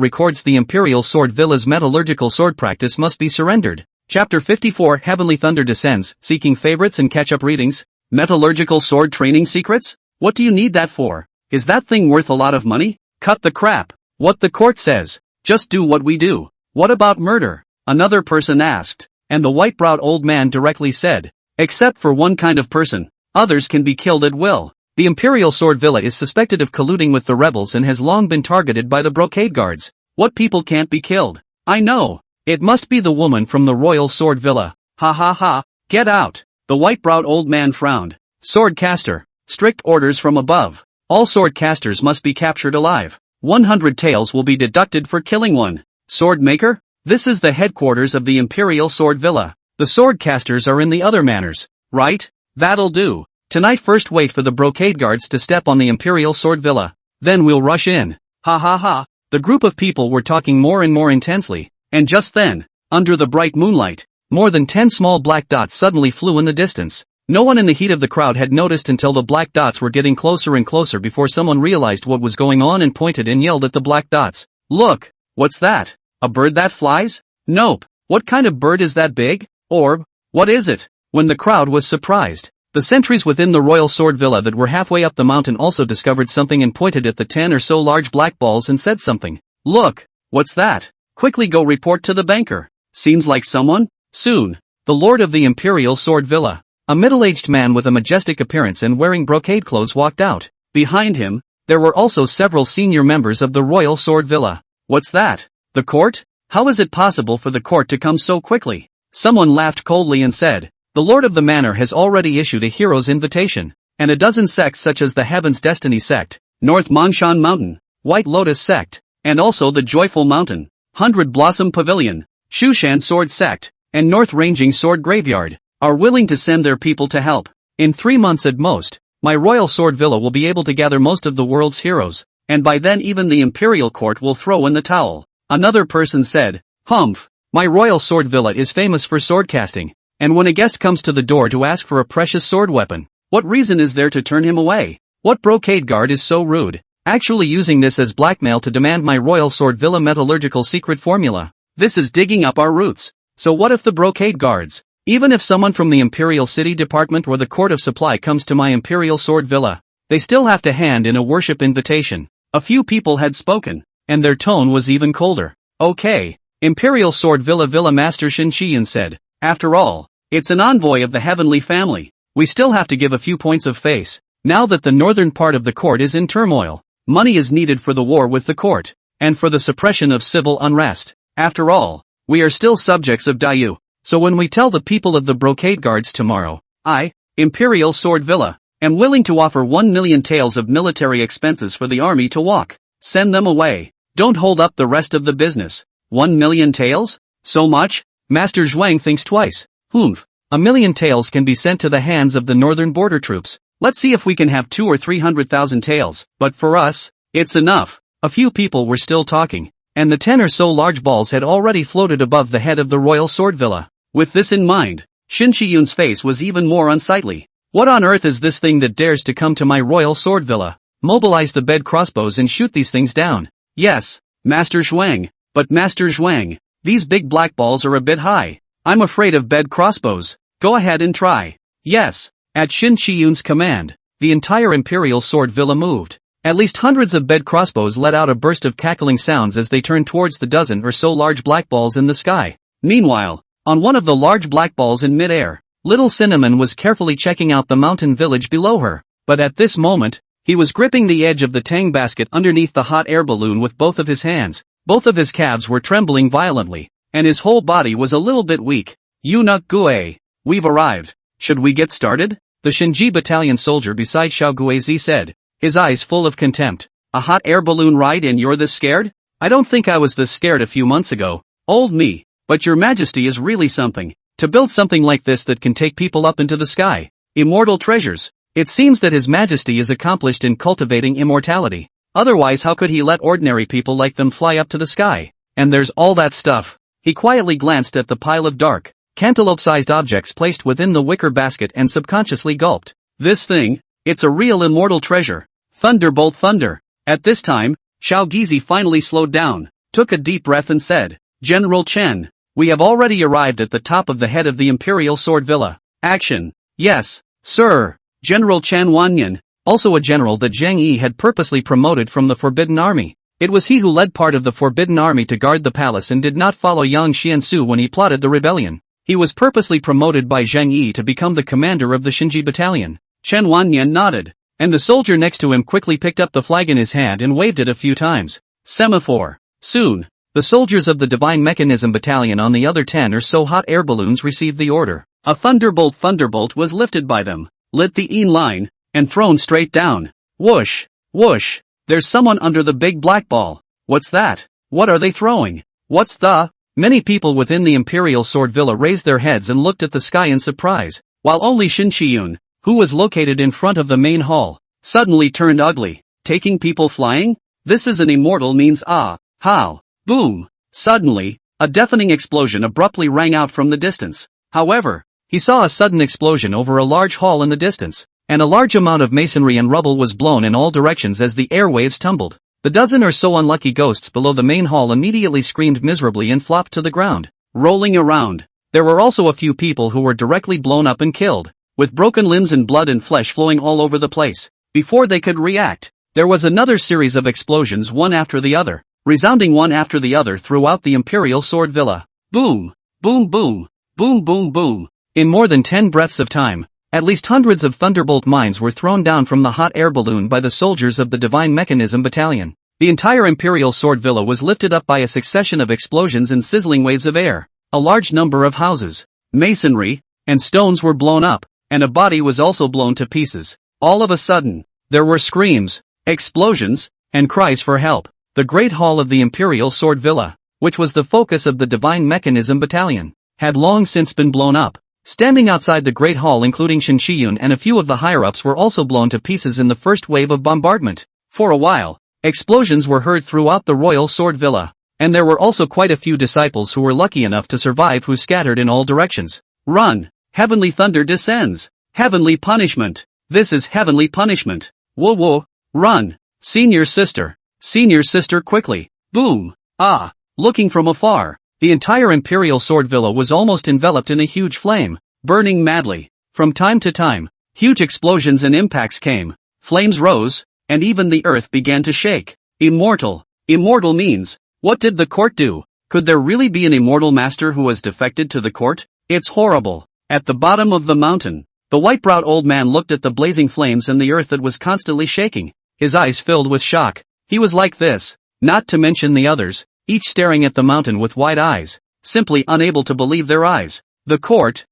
records the Imperial Sword Villa's metallurgical sword practice must be surrendered. Chapter 54 Heavenly Thunder Descends, Seeking Favorites and Catch-Up Readings. Metallurgical sword training secrets? What do you need that for? Is that thing worth a lot of money? Cut the crap. What the court says. Just do what we do. What about murder? Another person asked, and the white-browed old man directly said, except for one kind of person. Others can be killed at will. The Imperial Sword Villa is suspected of colluding with the rebels and has long been targeted by the brocade guards. What people can't be killed? I know. It must be the woman from the Royal Sword Villa. Ha ha ha. Get out. The white-browed old man frowned. Swordcaster. Strict orders from above. All swordcasters must be captured alive. 100 taels will be deducted for killing one. Sword maker? This is the headquarters of the Imperial Sword Villa. The swordcasters are in the other manors. Right? That'll do. Tonight first wait for the brocade guards to step on the Imperial Sword Villa. Then we'll rush in. Ha ha ha. The group of people were talking more and more intensely, and just then, under the bright moonlight, more than 10 small black dots suddenly flew in the distance. No one in the heat of the crowd had noticed until the black dots were getting closer and closer before someone realized what was going on and pointed and yelled at the black dots. Look, what's that? A bird that flies? Nope. What kind of bird is that big? Orb? What is it? When the crowd was surprised, the sentries within the Royal Sword Villa that were halfway up the mountain also discovered something and pointed at the 10 or so large black balls and said something. Look, what's that? Quickly go report to the banker. Seems like someone? Soon. The Lord of the Imperial Sword Villa, a middle-aged man with a majestic appearance and wearing brocade clothes, walked out. Behind him, there were also several senior members of the Royal Sword Villa. What's that? The court? How is it possible for the court to come so quickly? Someone laughed coldly and said, the Lord of the Manor has already issued a hero's invitation, and a dozen sects such as the Heaven's Destiny sect, North Mongshan Mountain, White Lotus sect, and also the Joyful Mountain, 100 Blossom Pavilion, Shushan Sword sect, and North Ranging Sword Graveyard, are willing to send their people to help. In 3 months at most, my Royal Sword Villa will be able to gather most of the world's heroes, and by then even the Imperial Court will throw in the towel. Another person said, Humph, my Royal Sword Villa is famous for sword casting. And when a guest comes to the door to ask for a precious sword weapon, what reason is there to turn him away? What brocade guard is so rude, actually using this as blackmail to demand my Royal Sword Villa metallurgical secret formula? This is digging up our roots. So what if the brocade guards, even if someone from the Imperial City Department or the Court of Supply comes to my Imperial Sword Villa, they still have to hand in a worship invitation? A few people had spoken, and their tone was even colder. Okay, Imperial Sword Villa Master Shin Shiyan said, after all, it's an envoy of the heavenly family. We still have to give a few points of face. Now that the northern part of the court is in turmoil, money is needed for the war with the court, and for the suppression of civil unrest. After all, we are still subjects of Dayu. So when we tell the people of the brocade guards tomorrow, I, Imperial Sword Villa, am willing to offer 1 million taels of military expenses for the army to walk. Send them away. Don't hold up the rest of the business. 1 million taels? So much? Master Zhuang thinks twice. Humph. 1 million taels can be sent to the hands of the northern border troops. Let's see if we can have 200,000 or 300,000 taels. But for us, it's enough. A few people were still talking, and the 10 or so large balls had already floated above the head of the Royal Sword Villa. With this in mind, Shin Shiyun's face was even more unsightly. What on earth is this thing that dares to come to my Royal Sword Villa? Mobilize the bed crossbows and shoot these things down. Yes, Master Zhuang. But Master Zhuang, these big black balls are a bit high. I'm afraid of bed crossbows. Go ahead and try. Yes. At Shin Shiyun's command, the entire Imperial Sword Villa moved. At least hundreds of bed crossbows let out a burst of cackling sounds as they turned towards the dozen or so large black balls in the sky. Meanwhile, on one of the large black balls in mid-air, Little Cinnamon was carefully checking out the mountain village below her. But at this moment, he was gripping the edge of the tang basket underneath the hot air balloon with both of his hands. Both of his calves were trembling violently, and his whole body was a little bit weak. Yunak Gue, we've arrived. Should we get started? The Shinji battalion soldier beside Xiao Guizi said, his eyes full of contempt. A hot air balloon ride and you're this scared? I don't think I was this scared a few months ago. Old me. But your majesty is really something. To build something like this that can take people up into the sky. Immortal treasures. It seems that his majesty is accomplished in cultivating immortality. Otherwise how could he let ordinary people like them fly up to the sky? And there's all that stuff. He quietly glanced at the pile of dark, cantaloupe-sized objects placed within the wicker basket and subconsciously gulped. This thing, it's a real immortal treasure. Thunderbolt thunder. At this time, Xiao Gizi finally slowed down, took a deep breath and said, General Chen, we have already arrived at the top of the head of the Imperial Sword Villa. Action. Yes, sir. General Chen Wanyan, also a general that Zheng Yi had purposely promoted from the Forbidden Army. It was he who led part of the Forbidden Army to guard the palace and did not follow Yang Xiansu when he plotted the rebellion. He was purposely promoted by Zheng Yi to become the commander of the Shinji battalion. Chen Wanyan nodded, and the soldier next to him quickly picked up the flag in his hand and waved it a few times. Semaphore. Soon, the soldiers of the Divine Mechanism Battalion on the other 10 or so hot air balloons received the order. A thunderbolt was lifted by them, lit the in line, and thrown straight down. Whoosh, whoosh. There's someone under the big black ball. What's that? What are they throwing? What's the? Many people within the Imperial Sword Villa raised their heads and looked at the sky in surprise, while only Shin Chiyun, who was located in front of the main hall, suddenly turned ugly. Taking people flying? This is an immortal means how? Boom! Suddenly, a deafening explosion abruptly rang out from the distance. However, he saw a sudden explosion over a large hall in the distance, and a large amount of masonry and rubble was blown in all directions as the airwaves tumbled. The dozen or so unlucky ghosts below the main hall immediately screamed miserably and flopped to the ground, rolling around. There were also a few people who were directly blown up and killed, with broken limbs and blood and flesh flowing all over the place. Before they could react, there was another series of explosions one after the other, resounding one after the other throughout the Imperial Sword Villa. Boom! Boom boom! Boom boom boom! In more than 10 breaths of time, at least hundreds of thunderbolt mines were thrown down from the hot air balloon by the soldiers of the Divine Mechanism Battalion. The entire Imperial Sword Villa was lifted up by a succession of explosions and sizzling waves of air. A large number of houses, masonry, and stones were blown up, and a body was also blown to pieces. All of a sudden, there were screams, explosions, and cries for help. The Great Hall of the Imperial Sword Villa, which was the focus of the Divine Mechanism Battalion, had long since been blown up. Standing outside the Great Hall including Shin Chiyun and a few of the higher-ups were also blown to pieces in the first wave of bombardment. For a while, explosions were heard throughout the Royal Sword Villa, and there were also quite a few disciples who were lucky enough to survive who scattered in all directions. Run! Heavenly thunder descends! Heavenly punishment! This is heavenly punishment! Whoa whoa! Run! Senior sister! Senior sister quickly! Boom! Ah! Looking from afar, the entire Imperial Sword Villa was almost enveloped in a huge flame, burning madly. From time to time, huge explosions and impacts came, flames rose, and even the earth began to shake. Immortal. Immortal means, what did the court do? Could there really be an immortal master who has defected to the court? It's horrible. At the bottom of the mountain, the white-browed old man looked at the blazing flames and the earth that was constantly shaking. His eyes filled with shock. He was like this, not to mention the others, each staring at the mountain with wide eyes, simply unable to believe their eyes. The court,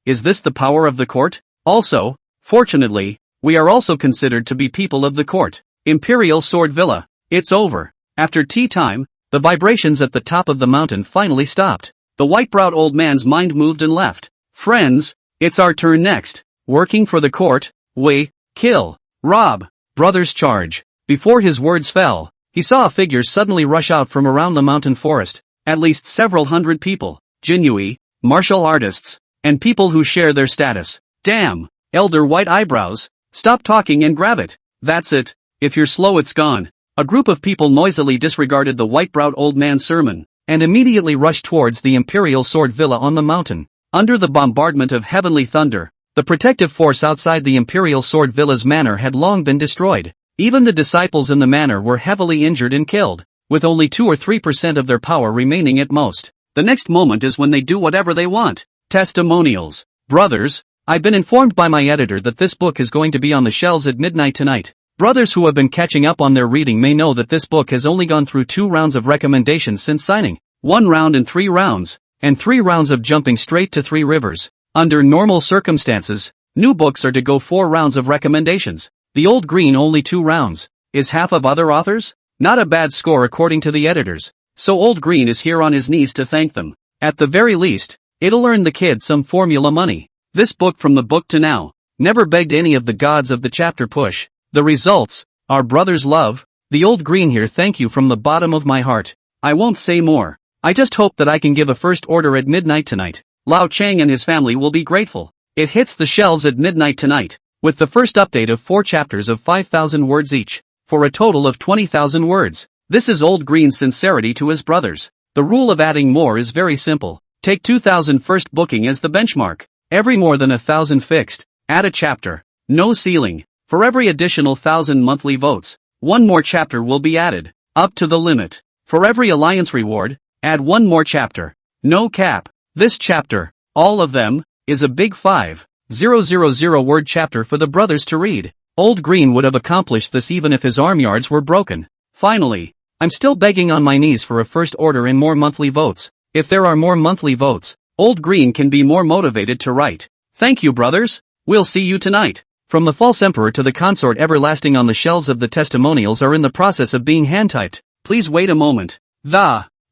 is this the power of the court? Also, fortunately, we are also considered to be people of the court. Imperial Sword Villa, it's over. After tea time, the vibrations at the top of the mountain finally stopped. The white-browed old man's mind moved and left. Friends, it's our turn next. Working for the court, we, kill, rob, brothers charge. Before his words fell, he saw a figure suddenly rush out from around the mountain forest. At least several hundred people, Jinyui, martial artists, and people who share their status. Damn, elder white eyebrows, stop talking and grab it. That's it, if you're slow it's gone. A group of people noisily disregarded the white-browed old man's sermon, and immediately rushed towards the Imperial Sword Villa on the mountain. Under the bombardment of heavenly thunder, the protective force outside the Imperial Sword Villa's manor had long been destroyed. Even the disciples in the manor were heavily injured and killed, with only 2 or 3% of their power remaining at most. The next moment is when they do whatever they want. Testimonials. Brothers, I've been informed by my editor that this book is going to be on the shelves at midnight tonight. Brothers who have been catching up on their reading may know that this book has only gone through 2 rounds of recommendations since signing. 1 round and 3 rounds, and 3 rounds of jumping straight to 3 rivers. Under normal circumstances, new books are to go 4 rounds of recommendations. The Old Green only 2 rounds. Is half of other authors? Not a bad score according to the editors. So Old Green is here on his knees to thank them. At the very least, it'll earn the kid some formula money. This book from the book to now never begged any of the gods of the chapter push. The results, our brothers love. The Old Green here, thank you from the bottom of my heart. I won't say more. I just hope that I can give a first order at midnight tonight. Lao Chang and his family will be grateful. It hits the shelves at midnight tonight, with the first update of 4 chapters of 5,000 words each, for a total of 20,000 words. This is Old Green's sincerity to his brothers. The rule of adding more is very simple. Take 2,000 first booking as the benchmark. Every more than 1,000 fixed, add a chapter. No ceiling. For every additional 1,000 monthly votes, 1 more chapter will be added, up to the limit. For every alliance reward, add 1 more chapter. No cap. This chapter, all of them, is a big 5,000 word chapter for the brothers to read. Old Green would have accomplished this even if his arm yards were broken. Finally, I'm still begging on my knees for a first order and more monthly votes. If there are more monthly votes, Old Green can be more motivated to write. Thank you, brothers. We'll see you tonight. From the false emperor to the consort everlasting on the shelves of the testimonials are in the process of being hand-typed. Please wait a moment.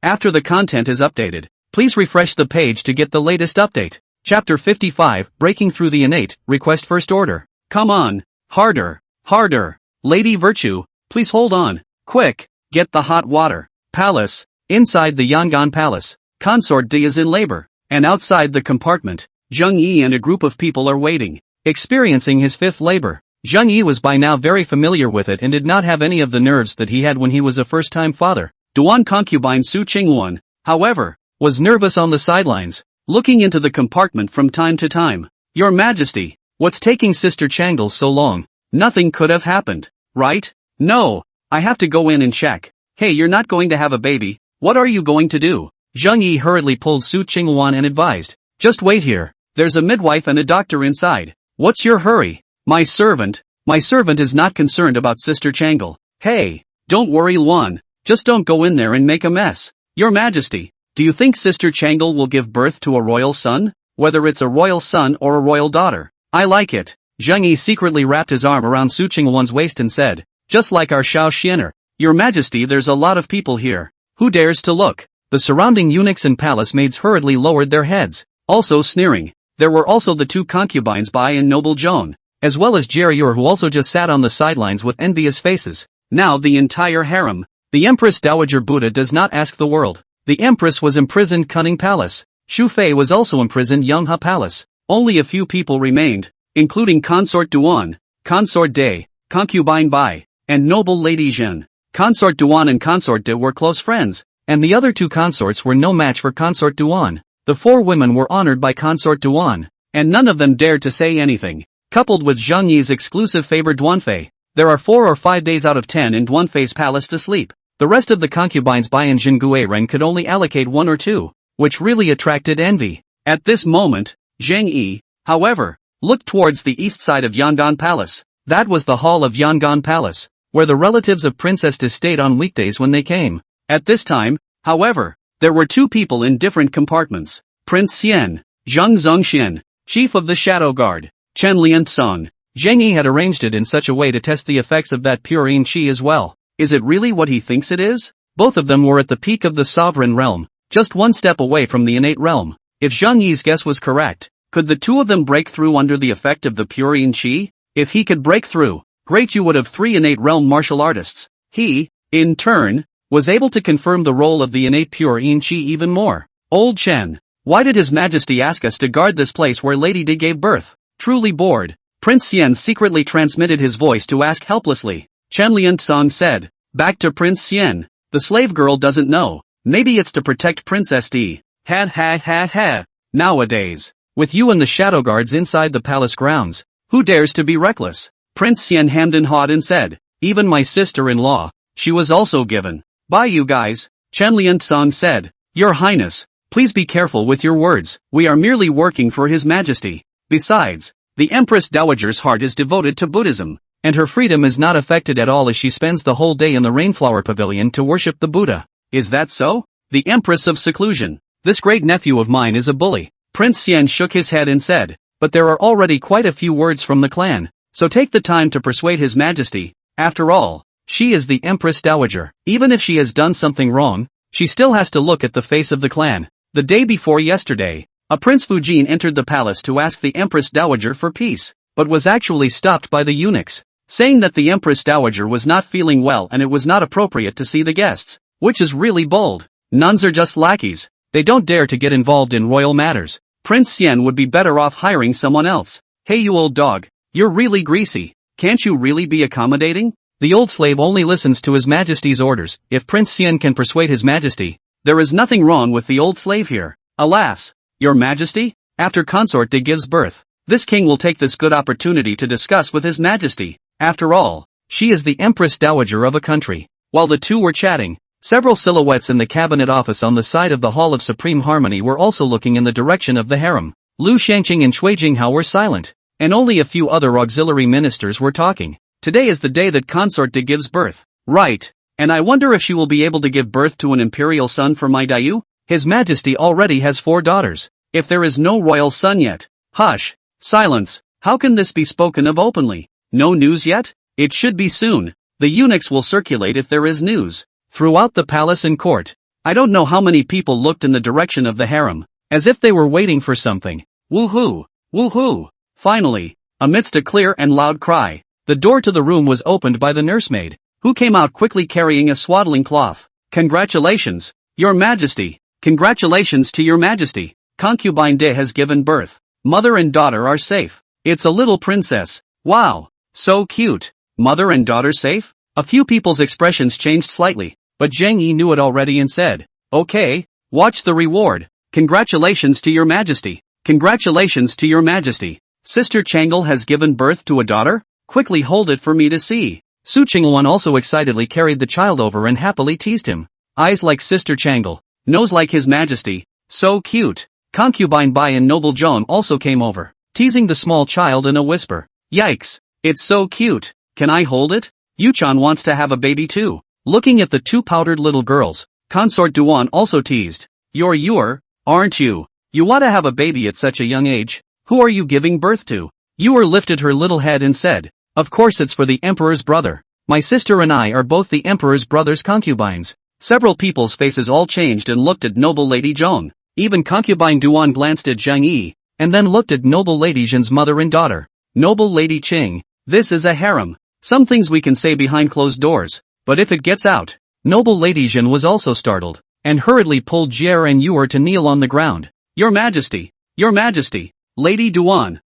After the content is updated, please refresh the page to get the latest update. Chapter 55, Breaking Through the Innate, Request First Order. Come on. Harder. Harder. Lady Virtue, please hold on. Quick. Get the hot water. Palace. Inside the Yangon Palace, Consort D is in labor, and outside the compartment, Zheng Yi and a group of people are waiting. Experiencing his 5th labor, Zheng Yi was by now very familiar with it and did not have any of the nerves that he had when he was a first-time father. Duan concubine Su Qingwan, however, was nervous on the sidelines, looking into the compartment from time to time. Your Majesty, what's taking Sister Changle so long? Nothing could have happened, right? No, I have to go in and check. Hey, you're not going to have a baby, what are you going to do? Zheng Yi hurriedly pulled Su Qingwan and advised, just wait here, there's a midwife and a doctor inside. What's your hurry? My servant is not concerned about Sister Changle. Hey, don't worry Luan, just don't go in there and make a mess. Your Majesty, do you think Sister Changle will give birth to a royal son? Whether it's a royal son or a royal daughter. I like it. Zheng Yi secretly wrapped his arm around Su Qingwan's waist and said, just like our Xiao Xianer. Your Majesty, there's a lot of people here. Who dares to look? The surrounding eunuchs and palace maids hurriedly lowered their heads, also sneering. There were also the 2 concubines Bai and Noble Joan, as well as Jerrier who also just sat on the sidelines with envious faces. Now the entire harem. The Empress Dowager Buddha does not ask the world. The Empress was imprisoned Cunning Palace. Shu Fei was also imprisoned Yonghe Palace. Only a few people remained, including Consort Duan, Consort Day, Concubine Bai, and Noble Lady Zhen. Consort Duan and Consort De were close friends, and the other 2 consorts were no match for Consort Duan. The 4 women were honored by Consort Duan, and none of them dared to say anything. Coupled with Zheng Yi's exclusive favor Duanfei, there are 4 or 5 days out of 10 in Duanfei's palace to sleep. The rest of the concubines Bai and Jingui Ren could only allocate 1 or 2, which really attracted envy. At this moment, Zheng Yi, however, looked towards the east side of Yangon Palace. That was the hall of Yangon Palace, where the relatives of Princess Des stayed on weekdays when they came. At this time, however, there were 2 people in different compartments. Prince Xian, Zheng Zongxian, chief of the Shadow Guard, Chen Liansong. Zheng Yi had arranged it in such a way to test the effects of that pure yin qi as well. Is it really what he thinks it is? Both of them were at the peak of the sovereign realm, just 1 step away from the innate realm. If Zheng Yi's guess was correct, could the 2 of them break through under the effect of the pure yin qi? If he could break through, great, you would have 3 innate realm martial artists. He, in turn, was able to confirm the role of the innate pure yin qi even more. Old Chen, why did His Majesty ask us to guard this place where Lady Di gave birth? Truly bored. Prince Xian secretly transmitted his voice to ask helplessly. Chen Liansong said, back to Prince Xian, the slave girl doesn't know, maybe it's to protect Princess Di. Ha. Nowadays, with you and the shadow guards inside the palace grounds, who dares to be reckless? Prince Xian hemmed and hawed and said, even my sister-in-law, she was also given. Bye you guys, Chen Lian-san said. Your Highness, please be careful with your words, we are merely working for His Majesty. Besides, the Empress Dowager's heart is devoted to Buddhism, and her freedom is not affected at all as she spends the whole day in the Rainflower Pavilion to worship the Buddha. Is that so? The Empress of Seclusion. This great nephew of mine is a bully. Prince Xian shook his head and said, but there are already quite a few words from the clan, so take the time to persuade His Majesty. After all, she is the Empress Dowager. Even if she has done something wrong, she still has to look at the face of the clan. The day before yesterday, a Prince Fujin entered the palace to ask the Empress Dowager for peace, but was actually stopped by the eunuchs, saying that the Empress Dowager was not feeling well and it was not appropriate to see the guests, which is really bold. Nuns are just lackeys, they don't dare to get involved in royal matters. Prince Xian would be better off hiring someone else. Hey you old dog, you're really greasy, can't you really be accommodating? The old slave only listens to His Majesty's orders. If Prince Xian can persuade His Majesty, there is nothing wrong with the old slave here. Alas, Your Majesty, after Consort De gives birth, this king will take this good opportunity to discuss with His Majesty. After all, she is the Empress Dowager of a country. While the two were chatting, several silhouettes in the cabinet office on the side of the Hall of Supreme Harmony were also looking in the direction of the harem. Lu Shangqing and Shui Jinghao were silent, and only a few other auxiliary ministers were talking. Today is the day that Consort De gives birth. Right, and I wonder if she will be able to give birth to an imperial son for my Dayu? His Majesty already has 4 daughters. If there is no royal son yet. Hush, silence, how can this be spoken of openly? No news yet? It should be soon. The eunuchs will circulate if there is news. Throughout the palace and court, I don't know how many people looked in the direction of the harem, as if they were waiting for something. Woohoo! Woohoo! Finally, amidst a clear and loud cry, the door to the room was opened by the nursemaid, who came out quickly carrying a swaddling cloth. Congratulations, Your Majesty! Congratulations to Your Majesty! Concubine De has given birth. Mother and daughter are safe. It's a little princess. Wow! So cute. Mother and daughter safe? A few people's expressions changed slightly, but Zhang Yi knew it already and said, okay, watch the reward. Congratulations to Your Majesty. Congratulations to Your Majesty. Sister Changle has given birth to a daughter? Quickly hold it for me to see. Su Qingluan also excitedly carried the child over and happily teased him. Eyes like Sister Changle, nose like His Majesty. So cute. Concubine Bai and Noble Zhong also came over, teasing the small child in a whisper. Yikes, it's so cute. Can I hold it? Yuchan wants to have a baby too. Looking at the 2 powdered little girls, Consort Duan also teased. You're, aren't you? You want to have a baby at such a young age? Who are you giving birth to? Yuer lifted her little head and said, of course it's for the Emperor's brother. My sister and I are both the Emperor's brother's concubines. Several people's faces all changed and looked at Noble Lady Zhong. Even Concubine Duan glanced at Zhang Yi, and then looked at Noble Lady Zhen's mother and daughter. Noble Lady Qing, this is a harem. Some things we can say behind closed doors, but if it gets out. Noble Lady Zhen was also startled, and hurriedly pulled Jier and Yuer to kneel on the ground. Your Majesty, Your Majesty, Lady Duan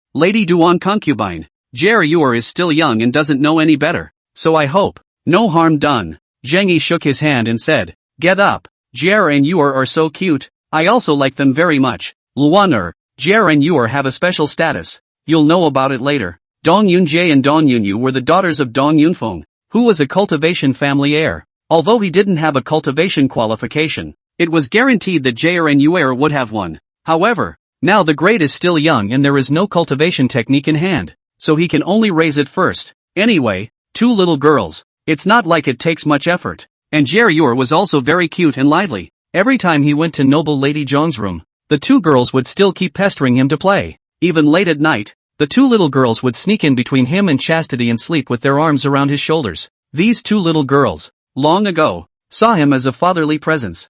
concubine. Jier Yuer is still young and doesn't know any better, so I hope, no harm done. Zhang Yi shook his hand and said, get up. Jier and Yuer are so cute, I also like them very much. Luan Jier and Yuer have a special status. You'll know about it later. Dong Yunjie and Dong Yunyu were the daughters of Dong Yunfeng, who was a cultivation family heir. Although he didn't have a cultivation qualification, it was guaranteed that Jair and Yuer would have one. However, now the grade is still young and there is no cultivation technique in hand, so he can only raise it first. Anyway, 2 little girls. It's not like it takes much effort. And Jair Yuer was also very cute and lively. Every time he went to Noble Lady Zhong's room, the 2 girls would still keep pestering him to play. Even late at night, the 2 little girls would sneak in between him and Chastity and sleep with their arms around his shoulders. These 2 little girls, long ago, saw him as a fatherly presence.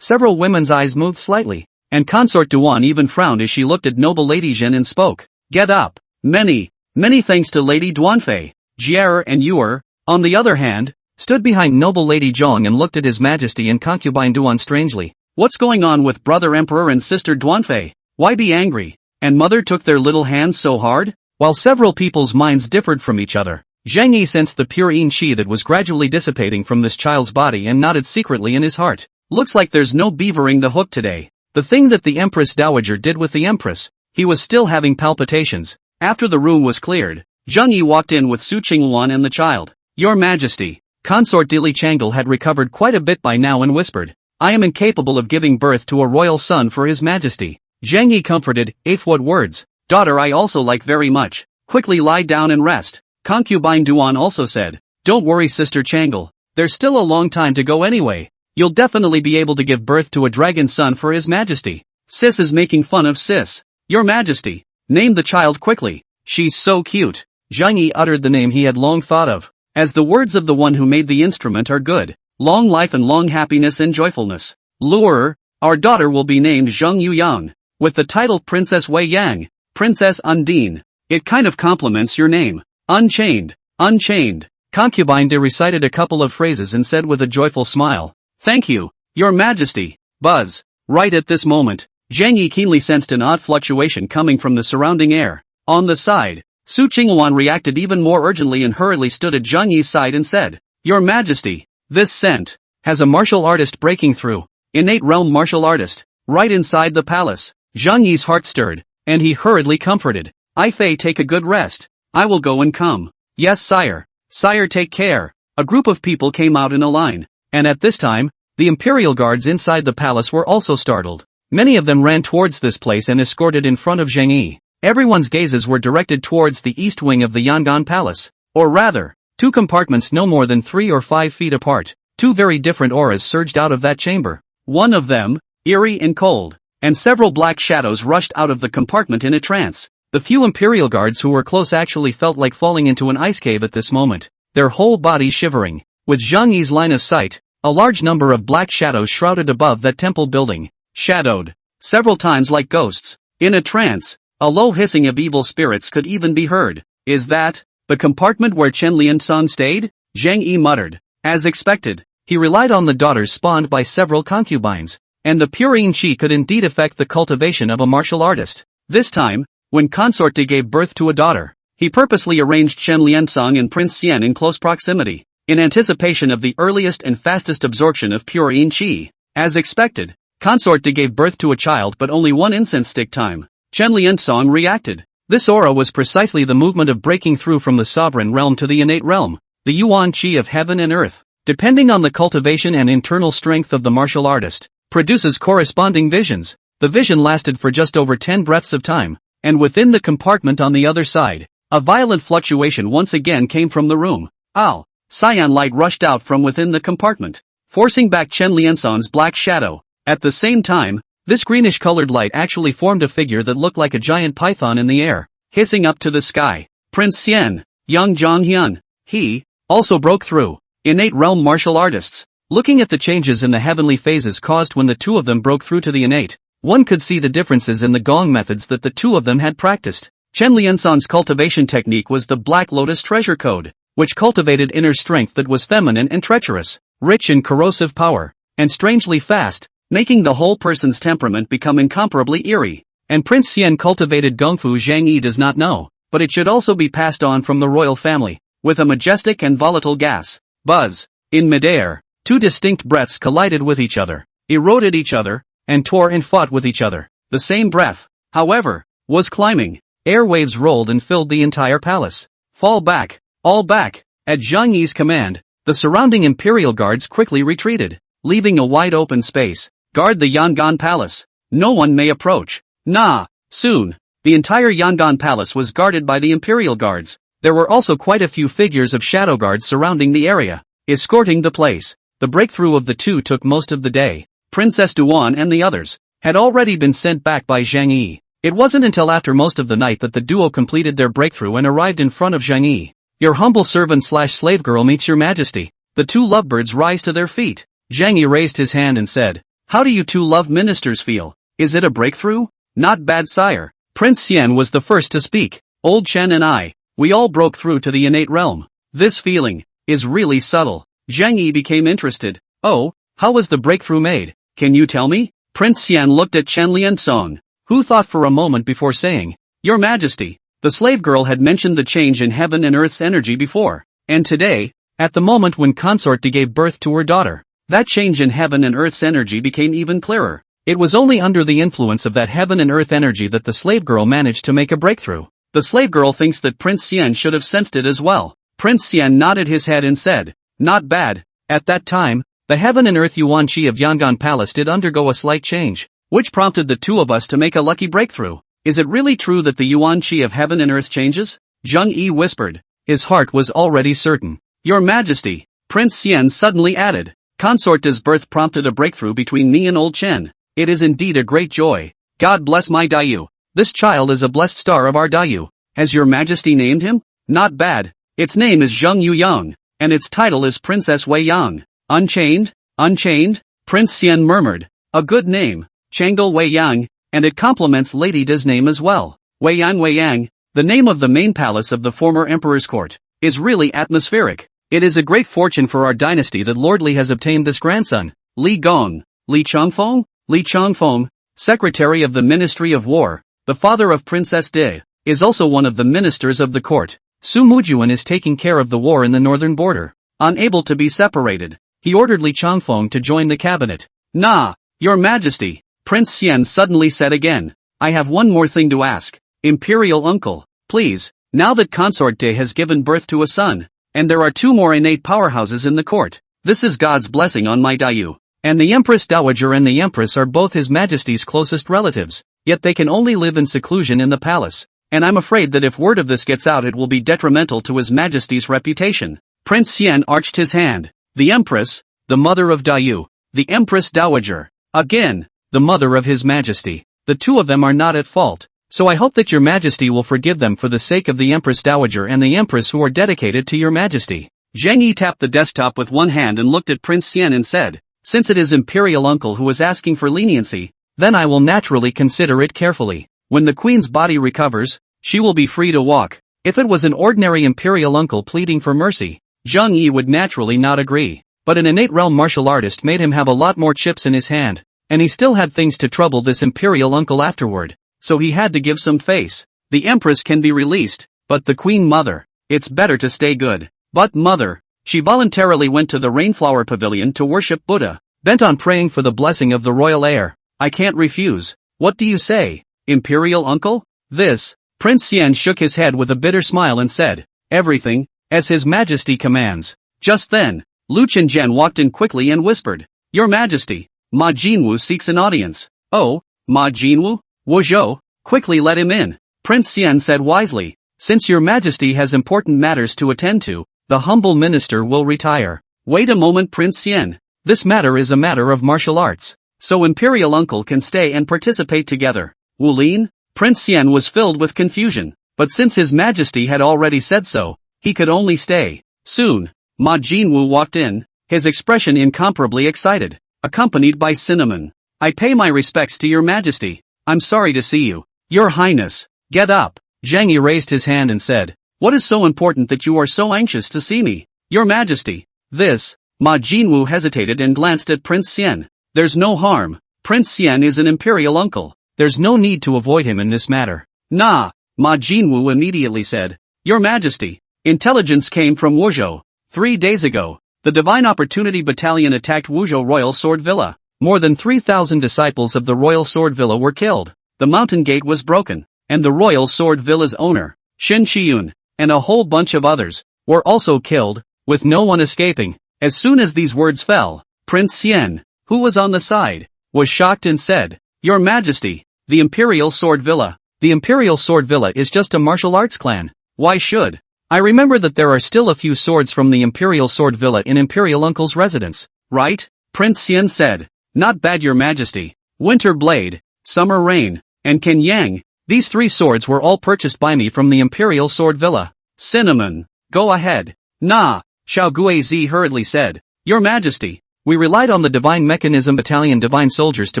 Several women's eyes moved slightly, and Consort Duan even frowned as she looked at Noble Lady Zhen and spoke. Get up. Many thanks to Lady Duanfei. Jier and Yuer, on the other hand, stood behind Noble Lady Zhong and looked at His Majesty and Concubine Duan strangely. What's going on with Brother Emperor and Sister Duanfei? Why be angry? And Mother took their little hands so hard? While several people's minds differed from each other, Zhang Yi sensed the pure yin qi that was gradually dissipating from this child's body and nodded secretly in his heart. Looks like there's no beavering the hook today. The thing that the Empress Dowager did with the Empress, he was still having palpitations. After the room was cleared, Zhang Yi walked in with Su Qingluan and the child. Your Majesty. Consort Dili Changal had recovered quite a bit by now and whispered, I am incapable of giving birth to a royal son for His Majesty. Zhang Yi comforted, if what words? Daughter I also like very much. Quickly lie down and rest. Concubine Duan also said, don't worry Sister Changal. There's still a long time to go anyway. You'll definitely be able to give birth to a dragon son for His Majesty. Sis is making fun of Sis. Your Majesty. Name the child quickly. She's so cute. Zhang Yi uttered the name he had long thought of. As the words of the one who made the instrument are good. Long life and long happiness and joyfulness. Lurer, our daughter will be named Zheng Yuyang. With the title Princess Wei Yang. Princess Undine. It kind of complements your name. Unchained. Unchained. Concubine De recited a couple of phrases and said with a joyful smile. Thank you, Your Majesty. Buzz. Right at this moment, Zhang Yi keenly sensed an odd fluctuation coming from the surrounding air. On the side, Su Qinghuan reacted even more urgently and hurriedly stood at Zhang Yi's side and said, Your Majesty, this scent has a martial artist breaking through. Innate realm martial artist. Right inside the palace. Zhang Yi's heart stirred, and he hurriedly comforted. I Fei take a good rest. I will go and come. Yes sire. Sire take care. A group of people came out in a line. And at this time, the imperial guards inside the palace were also startled. Many of them ran towards this place and escorted in front of Zhang Yi. Everyone's gazes were directed towards the east wing of the Yangon Palace. Or rather, two compartments no more than 3 or 5 feet apart. Two very different auras surged out of that chamber. One of them, eerie and cold. And several black shadows rushed out of the compartment in a trance. The few imperial guards who were close actually felt like falling into an ice cave at this moment, their whole bodies shivering. With Zhang Yi's line of sight, a large number of black shadows shrouded above that temple building, shadowed several times like ghosts. In a trance, a low hissing of evil spirits could even be heard. Is that the compartment where Chen Liansong stayed? Zhang Yi muttered. As expected, he relied on the daughters spawned by several concubines, and the purine chi could indeed affect the cultivation of a martial artist. This time, when Consort De gave birth to a daughter, he purposely arranged Chen Liansong and Prince Xian in close proximity, in anticipation of the earliest and fastest absorption of purine chi. As expected, Consort De gave birth to a child but only one incense stick time. Chen Liansong reacted. This aura was precisely the movement of breaking through from the sovereign realm to the innate realm, the yuan chi of heaven and earth. Depending on the cultivation and internal strength of the martial artist, produces corresponding visions. The vision lasted for just over 10 breaths of time, and within the compartment on the other side, a violent fluctuation once again came from the room. Ow! Cyan light rushed out from within the compartment, forcing back Chen Liansong's black shadow. At the same time, this greenish-colored light actually formed a figure that looked like a giant python in the air, hissing up to the sky. Prince Xian, Yang Zhonghyun. He also broke through. Innate realm martial artists. Looking at the changes in the heavenly phases caused when the two of them broke through to the innate, one could see the differences in the gong methods that the two of them had practiced. Chen Liansong's cultivation technique was the Black Lotus Treasure Code, which cultivated inner strength that was feminine and treacherous, rich in corrosive power, and strangely fast, making the whole person's temperament become incomparably eerie. And Prince Xian cultivated Gongfu Zhang Yi does not know, but it should also be passed on from the royal family, with a majestic and volatile gas. Buzz. In midair, two distinct breaths collided with each other, eroded each other, and tore and fought with each other. The same breath, however, was climbing. Airwaves rolled and filled the entire palace. Fall back, all back. At Zhang Yi's command, the surrounding imperial guards quickly retreated, leaving a wide open space. Guard the Yangon Palace. No one may approach. Nah. Soon, the entire Yangon Palace was guarded by the imperial guards. There were also quite a few figures of shadow guards surrounding the area, escorting the place. The breakthrough of the two took most of the day. Princess Duan and the others had already been sent back by Zhang Yi. It wasn't until after most of the night that the duo completed their breakthrough and arrived in front of Zhang Yi. Your humble servant/slave girl meets your majesty. The two lovebirds rise to their feet. Zhang Yi raised his hand and said, how do you two love ministers feel? Is it a breakthrough? Not bad sire. Prince Xian was the first to speak. Old Chen and I, we all broke through to the innate realm. This feeling is really subtle. Zhang Yi became interested. Oh, how was the breakthrough made? Can you tell me? Prince Xian looked at Chen Liansong, who thought for a moment before saying, Your Majesty. The slave girl had mentioned the change in heaven and earth's energy before, and today, at the moment when Consort De gave birth to her daughter, that change in heaven and earth's energy became even clearer. It was only under the influence of that heaven and earth energy that the slave girl managed to make a breakthrough. The slave girl thinks that Prince Xian should have sensed it as well. Prince Xian nodded his head and said, "Not bad." At that time, the heaven and earth Yuan Qi of Yangon Palace did undergo a slight change, which prompted the two of us to make a lucky breakthrough. Is it really true that the Yuan Qi of heaven and earth changes? Zheng Yi whispered. His heart was already certain. Your Majesty, Prince Xian suddenly added, Consort De's birth prompted a breakthrough between me and old Chen. It is indeed a great joy. God bless my Dayu. This child is a blessed star of our Dayu. Has your Majesty named him? Not bad. Its name is Zheng Yu Yang, and its title is Princess Wei Yang. Unchained? Unchained? Prince Xian murmured. A good name, Changle Wei Yang, and it complements Lady De's name as well. Wei Yang, the name of the main palace of the former emperor's court, is really atmospheric. It is a great fortune for our dynasty that Lord Li has obtained this grandson. Li Gong, Li Changfeng, Secretary of the Ministry of War, the father of Princess De, is also one of the ministers of the court. Su Mujuan is taking care of the war in the northern border. Unable to be separated, he ordered Li Changfeng to join the cabinet. Nah, Your Majesty, Prince Xian suddenly said again. I have one more thing to ask. Imperial uncle, please, now that Consort De has given birth to a son, and there are two more innate powerhouses in the court, this is God's blessing on my Dayu. And the Empress Dowager and the Empress are both His Majesty's closest relatives, yet they can only live in seclusion in the palace, and I'm afraid that if word of this gets out it will be detrimental to His Majesty's reputation. Prince Xian arched his hand. The Empress, the mother of Dayu, the Empress Dowager, again, the mother of His Majesty. The two of them are not at fault, so I hope that Your Majesty will forgive them for the sake of the Empress Dowager and the Empress who are dedicated to Your Majesty. Zheng Yi tapped the desktop with one hand and looked at Prince Xian and said, Since it is Imperial Uncle who is asking for leniency, then I will naturally consider it carefully. When the Queen's body recovers, she will be free to walk. If it was an ordinary Imperial Uncle pleading for mercy, Zheng Yi would naturally not agree. But an innate realm martial artist made him have a lot more chips in his hand, and he still had things to trouble this Imperial Uncle afterward, so he had to give some face. The Empress can be released, but the Queen Mother, it's better to stay good. But Mother, she voluntarily went to the Rainflower Pavilion to worship Buddha, bent on praying for the blessing of the royal heir. I can't refuse. What do you say, Imperial Uncle? This, Prince Xian shook his head with a bitter smile and said, Everything, as His Majesty commands. Just then, Lu Chenjian walked in quickly and whispered, Your Majesty, Ma Jinwu seeks an audience. Oh, Ma Jinwu? Wu Zhou, quickly let him in. Prince Xian said wisely, Since Your Majesty has important matters to attend to, the humble minister will retire. Wait a moment, Prince Xian. This matter is a matter of martial arts, so Imperial Uncle can stay and participate together. Wu Lin? Prince Xian was filled with confusion, but since His Majesty had already said so, he could only stay. Soon, Ma Jinwu walked in, his expression incomparably excited, accompanied by Cinnamon. I pay my respects to Your Majesty. I'm sorry to see you. Your Highness, get up. Zheng Yi raised his hand and said, What is so important that you are so anxious to see me? Your Majesty. This, Ma Jinwu hesitated and glanced at Prince Xian. There's no harm. Prince Xian is an Imperial Uncle. There's no need to avoid him in this matter. Nah, Ma Jinwu immediately said. Your Majesty, intelligence came from Wuzhou. 3 days ago, the Divine Opportunity Battalion attacked Wuzhou Royal Sword Villa. More than 3,000 disciples of the Royal Sword Villa were killed. The mountain gate was broken, and the Royal Sword Villa's owner, Shin Shiyun, and a whole bunch of others, were also killed, with no one escaping. As soon as these words fell, Prince Xian, who was on the side, was shocked and said, Your Majesty, the Imperial Sword Villa. The Imperial Sword Villa is just a martial arts clan. Why should I remember that there are still a few swords from the Imperial Sword Villa in Imperial Uncle's residence, right? Prince Xian said. Not bad, Your Majesty. Winter Blade, Summer Rain, and Ken Yang, these 3 swords were all purchased by me from the Imperial Sword Villa. Cinnamon, go ahead. Nah, Xiao Guizi hurriedly said. Your Majesty, we relied on the Divine Mechanism Battalion Divine Soldiers to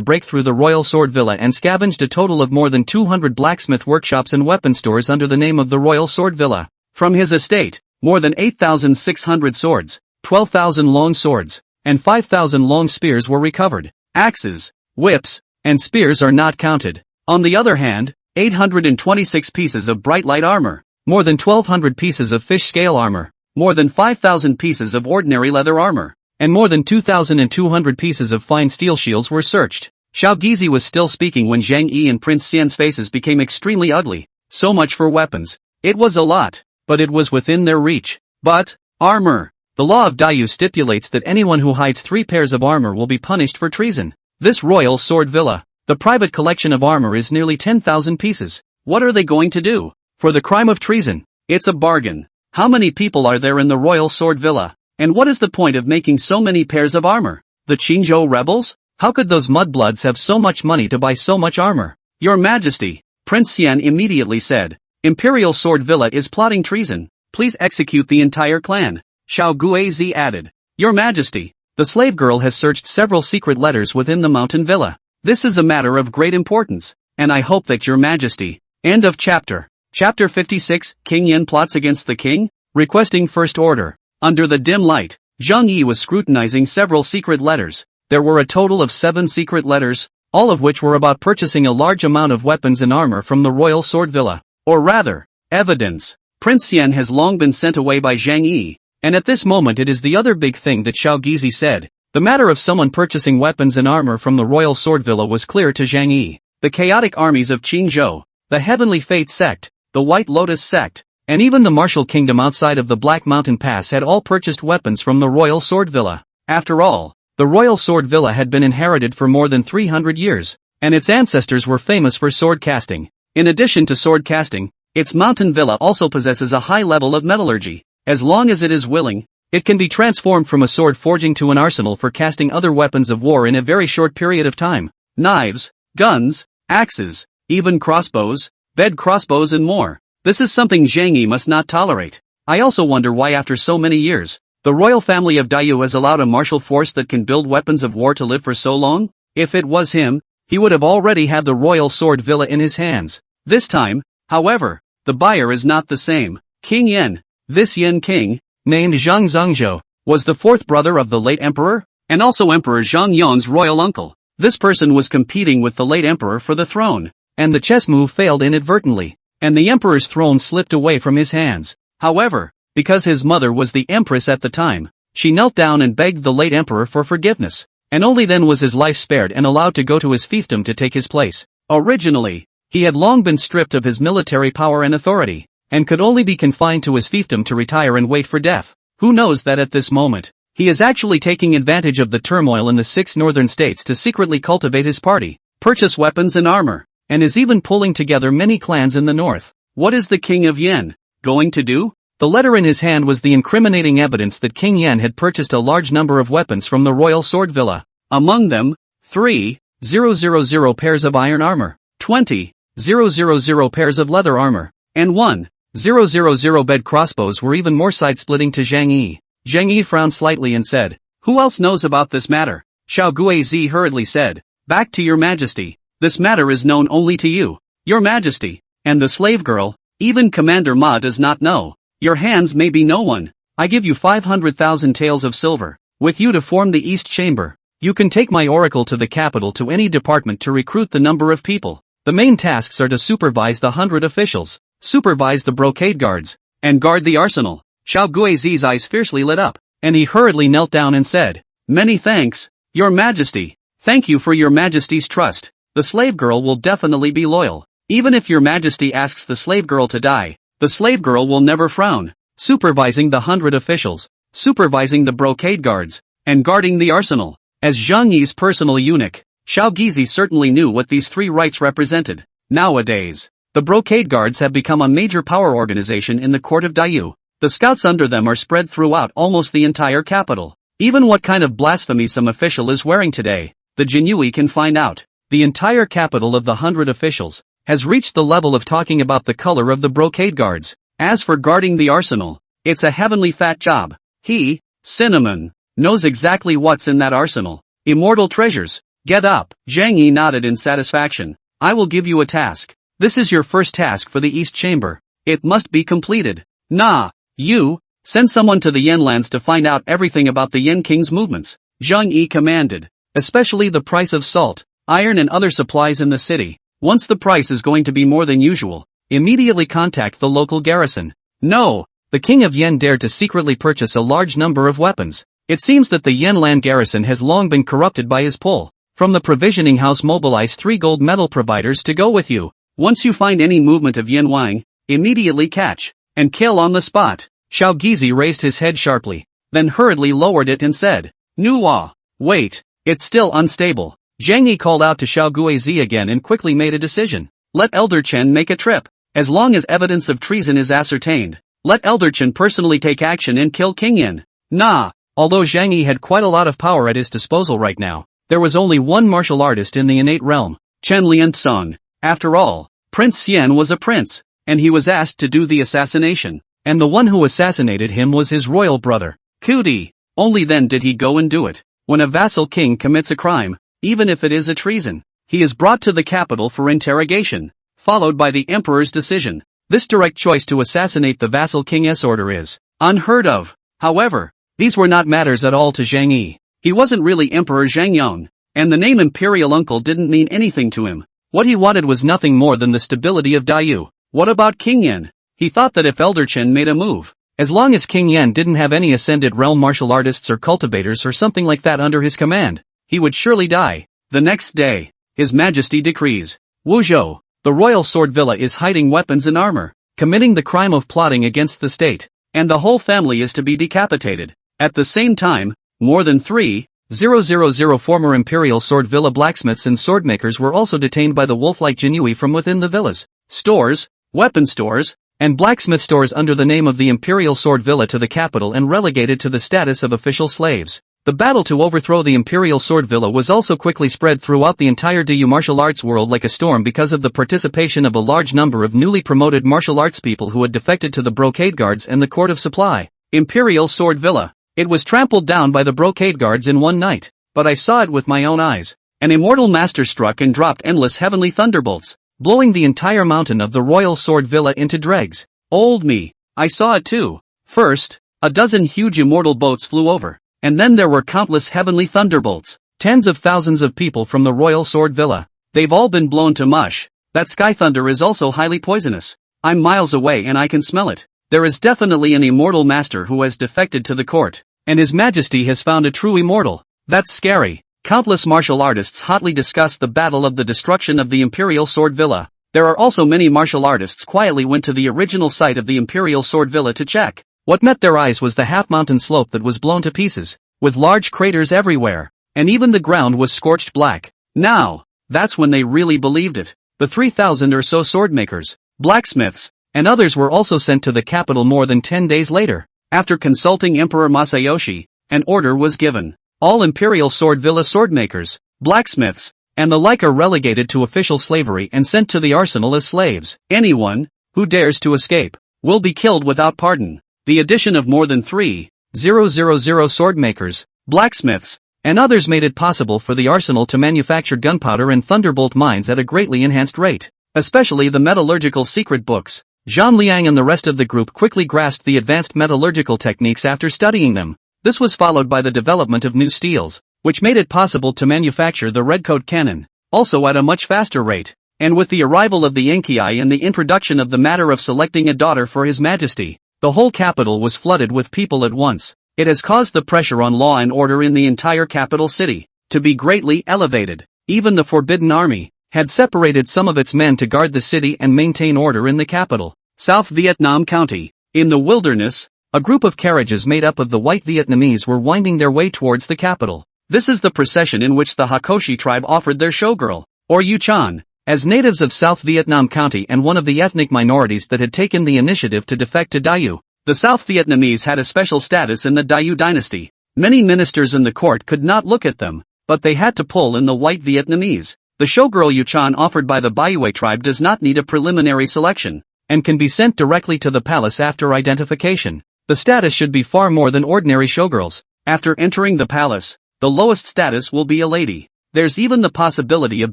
break through the Royal Sword Villa and scavenged a total of more than 200 blacksmith workshops and weapon stores under the name of the Royal Sword Villa. From his estate, more than 8,600 swords, 12,000 long swords, and 5,000 long spears were recovered. Axes, whips, and spears are not counted. On the other hand, 826 pieces of bright light armor, more than 1,200 pieces of fish scale armor, more than 5,000 pieces of ordinary leather armor, and more than 2,200 pieces of fine steel shields were searched. Xiao Gizi was still speaking when Zheng Yi and Prince Xian's faces became extremely ugly. So much for weapons. It was a lot, but it was within their reach. But, armor. The law of Dayu stipulates that anyone who hides 3 pairs of armor will be punished for treason. This royal sword villa, the private collection of armor is nearly 10,000 pieces. What are they going to do? For the crime of treason. It's a bargain. How many people are there in the royal sword villa? And what is the point of making so many pairs of armor? The Qingzhou rebels? How could those mudbloods have so much money to buy so much armor? Your Majesty, Prince Xian immediately said. Imperial Sword Villa is plotting treason. Please execute the entire clan. Xiao Guizi added. Your Majesty, the slave girl has searched several secret letters within the mountain villa. This is a matter of great importance, and I hope that Your Majesty. End of chapter. Chapter 56, King Yin plots against the king? Requesting first order. Under the dim light, Zhang Yi was scrutinizing several secret letters. There were a total of 7 secret letters, all of which were about purchasing a large amount of weapons and armor from the royal sword villa. Or rather, evidence. Prince Xian has long been sent away by Zhang Yi, and at this moment it is the other big thing that Xiao Gizi said. The matter of someone purchasing weapons and armor from the royal sword villa was clear to Zhang Yi. The chaotic armies of Qingzhou, the Heavenly Fate sect, the White Lotus sect, and even the martial kingdom outside of the Black Mountain Pass had all purchased weapons from the royal sword villa. After all, the royal sword villa had been inherited for more than 300 years, and its ancestors were famous for sword casting. In addition to sword casting, its mountain villa also possesses a high level of metallurgy. As long as it is willing, it can be transformed from a sword forging to an arsenal for casting other weapons of war in a very short period of time. Knives, guns, axes, even crossbows, bed crossbows and more. This is something Zhang Yi must not tolerate. I also wonder why after so many years, the royal family of Dayu has allowed a martial force that can build weapons of war to live for so long? If it was him, he would have already had the royal sword villa in his hands. This time, however, the buyer is not the same. King Yin, this Yin king, named Zhang Zhengzhou, was the 4th brother of the late emperor, and also Emperor Zhang Yun's royal uncle. This person was competing with the late emperor for the throne, and the chess move failed inadvertently, and the emperor's throne slipped away from his hands. However, because his mother was the empress at the time, she knelt down and begged the late emperor for forgiveness, and only then was his life spared and allowed to go to his fiefdom to take his place. Originally, he had long been stripped of his military power and authority, and could only be confined to his fiefdom to retire and wait for death. Who knows that at this moment, he is actually taking advantage of the turmoil in the 6 northern states to secretly cultivate his party, purchase weapons and armor, and is even pulling together many clans in the north. What is the King of Yin going to do? The letter in his hand was the incriminating evidence that King Yin had purchased a large number of weapons from the royal sword villa. Among them, 3,000 pairs of iron armor, 20,000 pairs of leather armor, and 1,000 bed crossbows were even more side-splitting to Zhang Yi. Zhang Yi frowned slightly and said, "Who else knows about this matter?" Xiao Guizi hurriedly said, "Back to Your Majesty. This matter is known only to you, Your Majesty, and the slave girl. Even Commander Ma does not know. Your hands may be no one. I give you 500,000 taels of silver, with you to form the East Chamber. You can take my oracle to the capital to any department to recruit the number of people. The main tasks are to supervise the 100 officials, supervise the brocade guards, and guard the arsenal." Xiao Guizi's eyes fiercely lit up, and he hurriedly knelt down and said, "Many thanks, Your Majesty. Thank you for Your Majesty's trust. The slave girl will definitely be loyal. Even if Your Majesty asks the slave girl to die, the slave girl will never frown. Supervising the 100 officials, supervising the brocade guards, and guarding the arsenal." As Zhang Yi's personal eunuch, Xiao Gizi certainly knew what these 3 rights represented. Nowadays, the brocade guards have become a major power organization in the court of Dayu. The scouts under them are spread throughout almost the entire capital. Even what kind of blasphemy some official is wearing today, the Jinyui can find out. The entire capital of the 100 officials has reached the level of talking about the color of the brocade guards. As for guarding the arsenal, it's a heavenly fat job. He, Cinnamon, knows exactly what's in that arsenal. Immortal treasures. Get up. Zhang Yi nodded in satisfaction. "I will give you a task. This is your first task for the East Chamber. It must be completed. Nah, you, send someone to the Yenlands to find out everything about the Yen King's movements," Zhang Yi commanded. "Especially the price of salt, iron and other supplies in the city. Once the price is going to be more than usual, immediately contact the local garrison." No, the King of Yen dared to secretly purchase a large number of weapons. It seems that the Yenland garrison has long been corrupted by his pull. From the provisioning house, mobilize 3 gold medal providers to go with you. Once you find any movement of Yen Wang, immediately catch and kill on the spot. Xiao Gizi raised his head sharply, then hurriedly lowered it and said, Nuwa. Wait, it's still unstable. Zhang Yi called out to Xiao Guizi again and quickly made a decision. Let Elder Chen make a trip. As long as evidence of treason is ascertained, let Elder Chen personally take action and kill King Yin. Nah. Although Zhang Yi had quite a lot of power at his disposal right now, there was only one martial artist in the innate realm, Chen Liansong. After all, Prince Xian was a prince, and he was asked to do the assassination, and the one who assassinated him was his royal brother, Kuti. Only then did he go and do it. When a vassal king commits a crime, even if it is a treason, he is brought to the capital for interrogation, followed by the emperor's decision. This direct choice to assassinate the vassal king's order is unheard of. However, these were not matters at all to Zhang Yi. He wasn't really Emperor Zhang Yong, and the name Imperial Uncle didn't mean anything to him. What he wanted was nothing more than the stability of Dayu. What about King Yan? He thought that if Elder Chen made a move, as long as King Yan didn't have any ascended realm martial artists or cultivators or something like that under his command, he would surely die. The next day, His Majesty decrees, Wuzhou, the royal sword villa is hiding weapons and armor, committing the crime of plotting against the state, and the whole family is to be decapitated. At the same time, more than 3,000 former imperial sword villa blacksmiths and swordmakers were also detained by the wolf-like Jinui from within the villas, stores, weapon stores, and blacksmith stores under the name of the imperial sword villa to the capital and relegated to the status of official slaves. The battle to overthrow the imperial sword villa was also quickly spread throughout the entire Du martial arts world like a storm because of the participation of a large number of newly promoted martial arts people who had defected to the brocade guards and the court of supply. Imperial sword villa. It was trampled down by the brocade guards in one night, but I saw it with my own eyes. An immortal master struck and dropped endless heavenly thunderbolts, blowing the entire mountain of the royal sword villa into dregs. Old me, I saw it too. First, a dozen huge immortal boats flew over, and then there were countless heavenly thunderbolts. Tens of thousands of people from the royal sword villa. They've all been blown to mush. That sky thunder is also highly poisonous. I'm miles away and I can smell it. There is definitely an immortal master who has defected to the court, and His Majesty has found a true immortal. That's scary. Countless martial artists hotly discussed the battle of the destruction of the Imperial Sword Villa. There are also many martial artists quietly went to the original site of the Imperial Sword Villa to check. What met their eyes was the half-mountain slope that was blown to pieces, with large craters everywhere, and even the ground was scorched black. Now, that's when they really believed it. The 3,000 or so swordmakers, blacksmiths, and others were also sent to the capital more than 10 days later. After consulting Emperor Masayoshi, an order was given. All Imperial Sword Villa swordmakers, blacksmiths, and the like are relegated to official slavery and sent to the arsenal as slaves. Anyone who dares to escape will be killed without pardon. The addition of more than 3,000 swordmakers, blacksmiths, and others made it possible for the arsenal to manufacture gunpowder and thunderbolt mines at a greatly enhanced rate, especially the metallurgical secret books. Zhang Liang and the rest of the group quickly grasped the advanced metallurgical techniques after studying them. This was followed by the development of new steels, which made it possible to manufacture the redcoat cannon, also at a much faster rate. And with the arrival of the Enki and the introduction of the matter of selecting a daughter for His Majesty, the whole capital was flooded with people at once. It has caused the pressure on law and order in the entire capital city to be greatly elevated. Even the Forbidden Army had separated some of its men to guard the city and maintain order in the capital. South Vietnam County. In the wilderness, a group of carriages made up of the white Vietnamese were winding their way towards the capital. This is the procession in which the Hakoshi tribe offered their showgirl, or Yuchan, as natives of South Vietnam County and one of the ethnic minorities that had taken the initiative to defect to Dayu. The South Vietnamese had a special status in the Dayu dynasty. Many ministers in the court could not look at them, but they had to pull in the white Vietnamese. The showgirl Yuchan offered by the Bayue tribe does not need a preliminary selection, and can be sent directly to the palace after identification. The status should be far more than ordinary showgirls. After entering the palace, the lowest status will be a lady. There's even the possibility of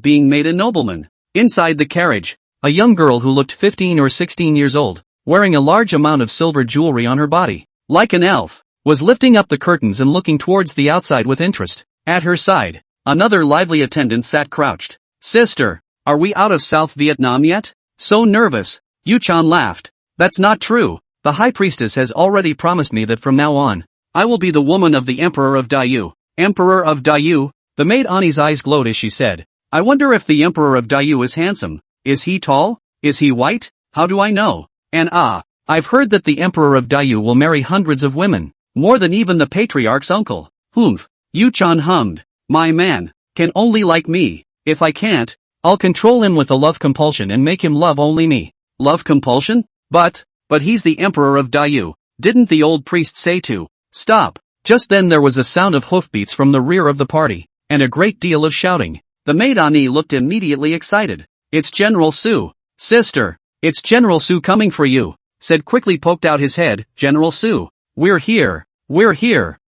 being made a nobleman. Inside the carriage, a young girl who looked 15 or 16 years old, wearing a large amount of silver jewelry on her body, like an elf, was lifting up the curtains and looking towards the outside with interest. At her side, another lively attendant sat crouched. "Sister, are we out of South Vietnam yet?" So nervous, Yuchan laughed. "That's not true. The High Priestess has already promised me that from now on, I will be the woman of the Emperor of Dayu." "Emperor of Dayu?" The maid Ani's eyes glowed as she said, "I wonder if the Emperor of Dayu is handsome. Is he tall? Is he white? How do I know? And I've heard that the Emperor of Dayu will marry hundreds of women, more than even the patriarch's uncle. Humph. Yu-chan hummed. My man can only like me. If I can't, I'll control him with a love compulsion and make him love only me. Love compulsion? But he's the Emperor of Dayu. Didn't the old priest say to stop? Just then there was a sound of hoofbeats from the rear of the party, and a great deal of shouting. The maid Ani looked immediately excited. It's General Su. Sister, it's General Su coming for you, said quickly poked out his head. General Su. We're here.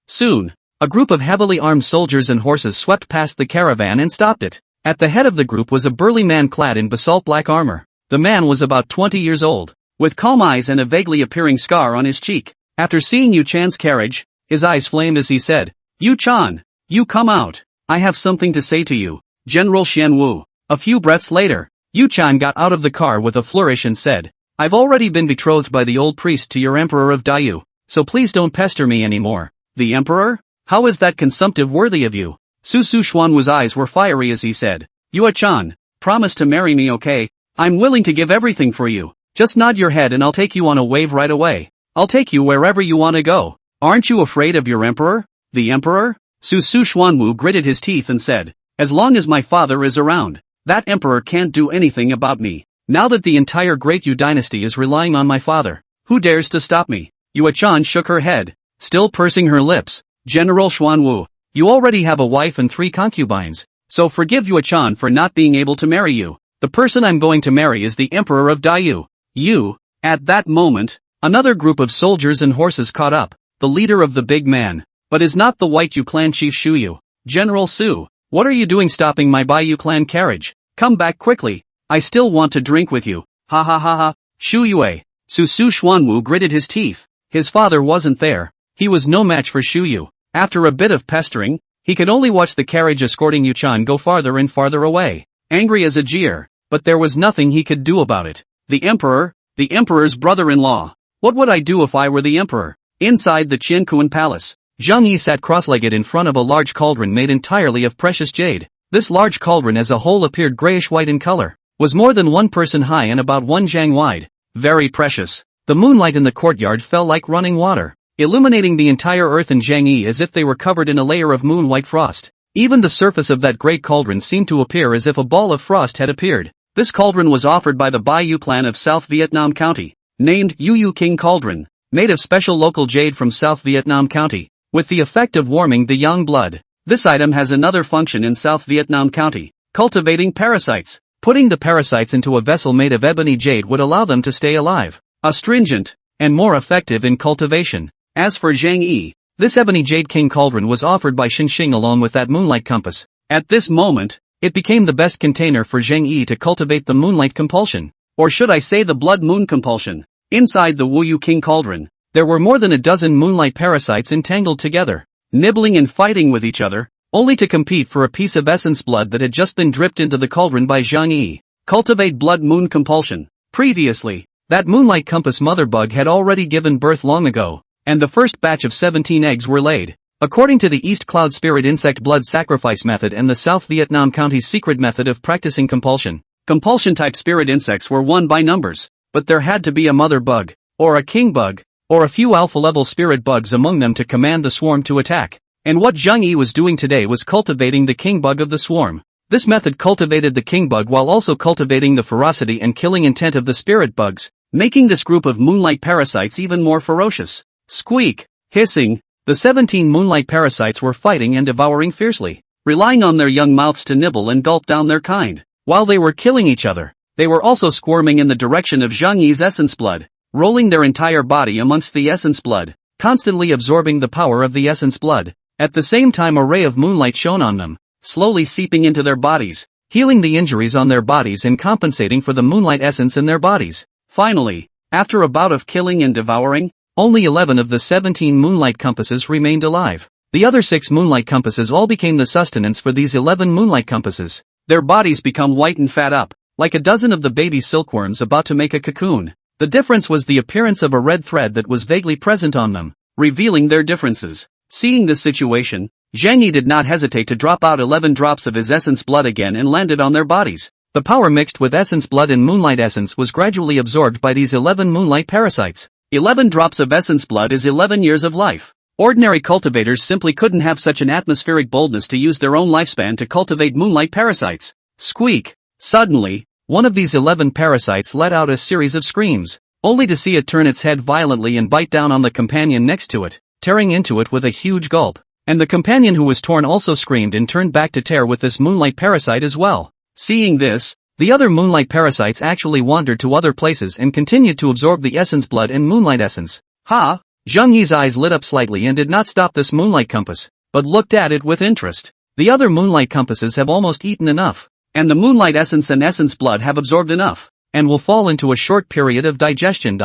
Soon. A group of heavily armed soldiers and horses swept past the caravan and stopped it. At the head of the group was a burly man clad in basalt black armor. The man was about 20 years old, with calm eyes and a vaguely appearing scar on his cheek. After seeing Yu-chan's carriage, his eyes flamed as he said, Yu-chan, you come out. I have something to say to you. General Xianwu. A few breaths later, Yu-chan got out of the car with a flourish and said, I've already been betrothed by the old priest to your Emperor of Dayu, so please don't pester me anymore. The Emperor? How is that consumptive worthy of you? Su Xuanwu's eyes were fiery as he said, Yu-chan, promise to marry me, okay? I'm willing to give everything for you. Just nod your head and I'll take you on a wave right away. I'll take you wherever you want to go. Aren't you afraid of your emperor? The emperor? Su Xuanwu gritted his teeth and said, as long as my father is around, that emperor can't do anything about me. Now that the entire Great Yu dynasty is relying on my father, who dares to stop me? Yu-chan shook her head, still pursing her lips. General Xuanwu, you already have a wife and 3 concubines, so forgive Yu-chan for not being able to marry you. The person I'm going to marry is the Emperor of Dayu. You. At that moment, another group of soldiers and horses caught up. The leader of the big man, but is not the White Yu clan chief Shuyu. General Su, what are you doing stopping my Baiyu clan carriage? Come back quickly. I still want to drink with you. Ha ha ha ha. Shuyue. Su Xuanwu gritted his teeth. His father wasn't there. He was no match for Shuyu. After a bit of pestering, he could only watch the carriage escorting Yu-chan go farther and farther away, angry as a jeer, but there was nothing he could do about it. The emperor's brother-in-law. What would I do if I were the emperor? Inside the Qiankuan palace, Zhang Yi sat cross-legged in front of a large cauldron made entirely of precious jade. This large cauldron as a whole appeared grayish-white in color, was more than 1 person high and about 1 jang wide. Very precious. The moonlight in the courtyard fell like running water, illuminating the entire earth and Zhang as if they were covered in a layer of moon-white frost. Even the surface of that great cauldron seemed to appear as if a ball of frost had appeared. This cauldron was offered by the Baiyu clan of South Vietnam County, named Yu King Cauldron, made of special local jade from South Vietnam County, with the effect of warming the young blood. This item has another function in South Vietnam County, cultivating parasites. Putting the parasites into a vessel made of ebony jade would allow them to stay alive, astringent, and more effective in cultivation. As for Zhang Yi, this ebony jade king cauldron was offered by Xingxing along with that moonlight compass. At this moment, it became the best container for Zhang Yi to cultivate the moonlight compulsion, or should I say the blood moon compulsion. Inside the Wu Yu King cauldron, there were more than a dozen moonlight parasites entangled together, nibbling and fighting with each other, only to compete for a piece of essence blood that had just been dripped into the cauldron by Zhang Yi. Cultivate blood moon compulsion. Previously, that moonlight compass mother bug had already given birth long ago, and the first batch of 17 eggs were laid. According to the East Cloud Spirit insect blood sacrifice method and the South Vietnam County's secret method of practicing compulsion, compulsion-type spirit insects were won by numbers, but there had to be a mother bug, or a king bug, or a few alpha-level spirit bugs among them to command the swarm to attack. And what Zhang Yi was doing today was cultivating the king bug of the swarm. This method cultivated the king bug while also cultivating the ferocity and killing intent of the spirit bugs, making this group of moonlight parasites even more ferocious. Squeak, hissing, the 17 moonlight parasites were fighting and devouring fiercely, relying on their young mouths to nibble and gulp down their kind. While they were killing each other, they were also squirming in the direction of Zhang Yi's essence blood, rolling their entire body amongst the essence blood, constantly absorbing the power of the essence blood. At the same time a ray of moonlight shone on them, slowly seeping into their bodies, healing the injuries on their bodies and compensating for the moonlight essence in their bodies. Finally, after a bout of killing and devouring, only 11 of the 17 moonlight compasses remained alive. The other 6 moonlight compasses all became the sustenance for these 11 moonlight compasses. Their bodies become white and fat up, like a dozen of the baby silkworms about to make a cocoon. The difference was the appearance of a red thread that was vaguely present on them, revealing their differences. Seeing this situation, Zhang Yi did not hesitate to drop out 11 drops of his essence blood again and landed on their bodies. The power mixed with essence blood and moonlight essence was gradually absorbed by these 11 moonlight parasites. 11 drops of essence blood is 11 years of life. Ordinary cultivators simply couldn't have such an atmospheric boldness to use their own lifespan to cultivate moonlight parasites. Squeak! Suddenly, one of these 11 parasites let out a series of screams, only to see it turn its head violently and bite down on the companion next to it, tearing into it with a huge gulp. And the companion who was torn also screamed and turned back to tear with this moonlight parasite as well. Seeing this, the other moonlight parasites actually wandered to other places and continued to absorb the essence blood and moonlight essence. Ha! Zheng Yi's eyes lit up slightly and did not stop this moonlight compass, but looked at it with interest. The other moonlight compasses have almost eaten enough, and the moonlight essence and essence blood have absorbed enough, and will fall into a short period of digestion.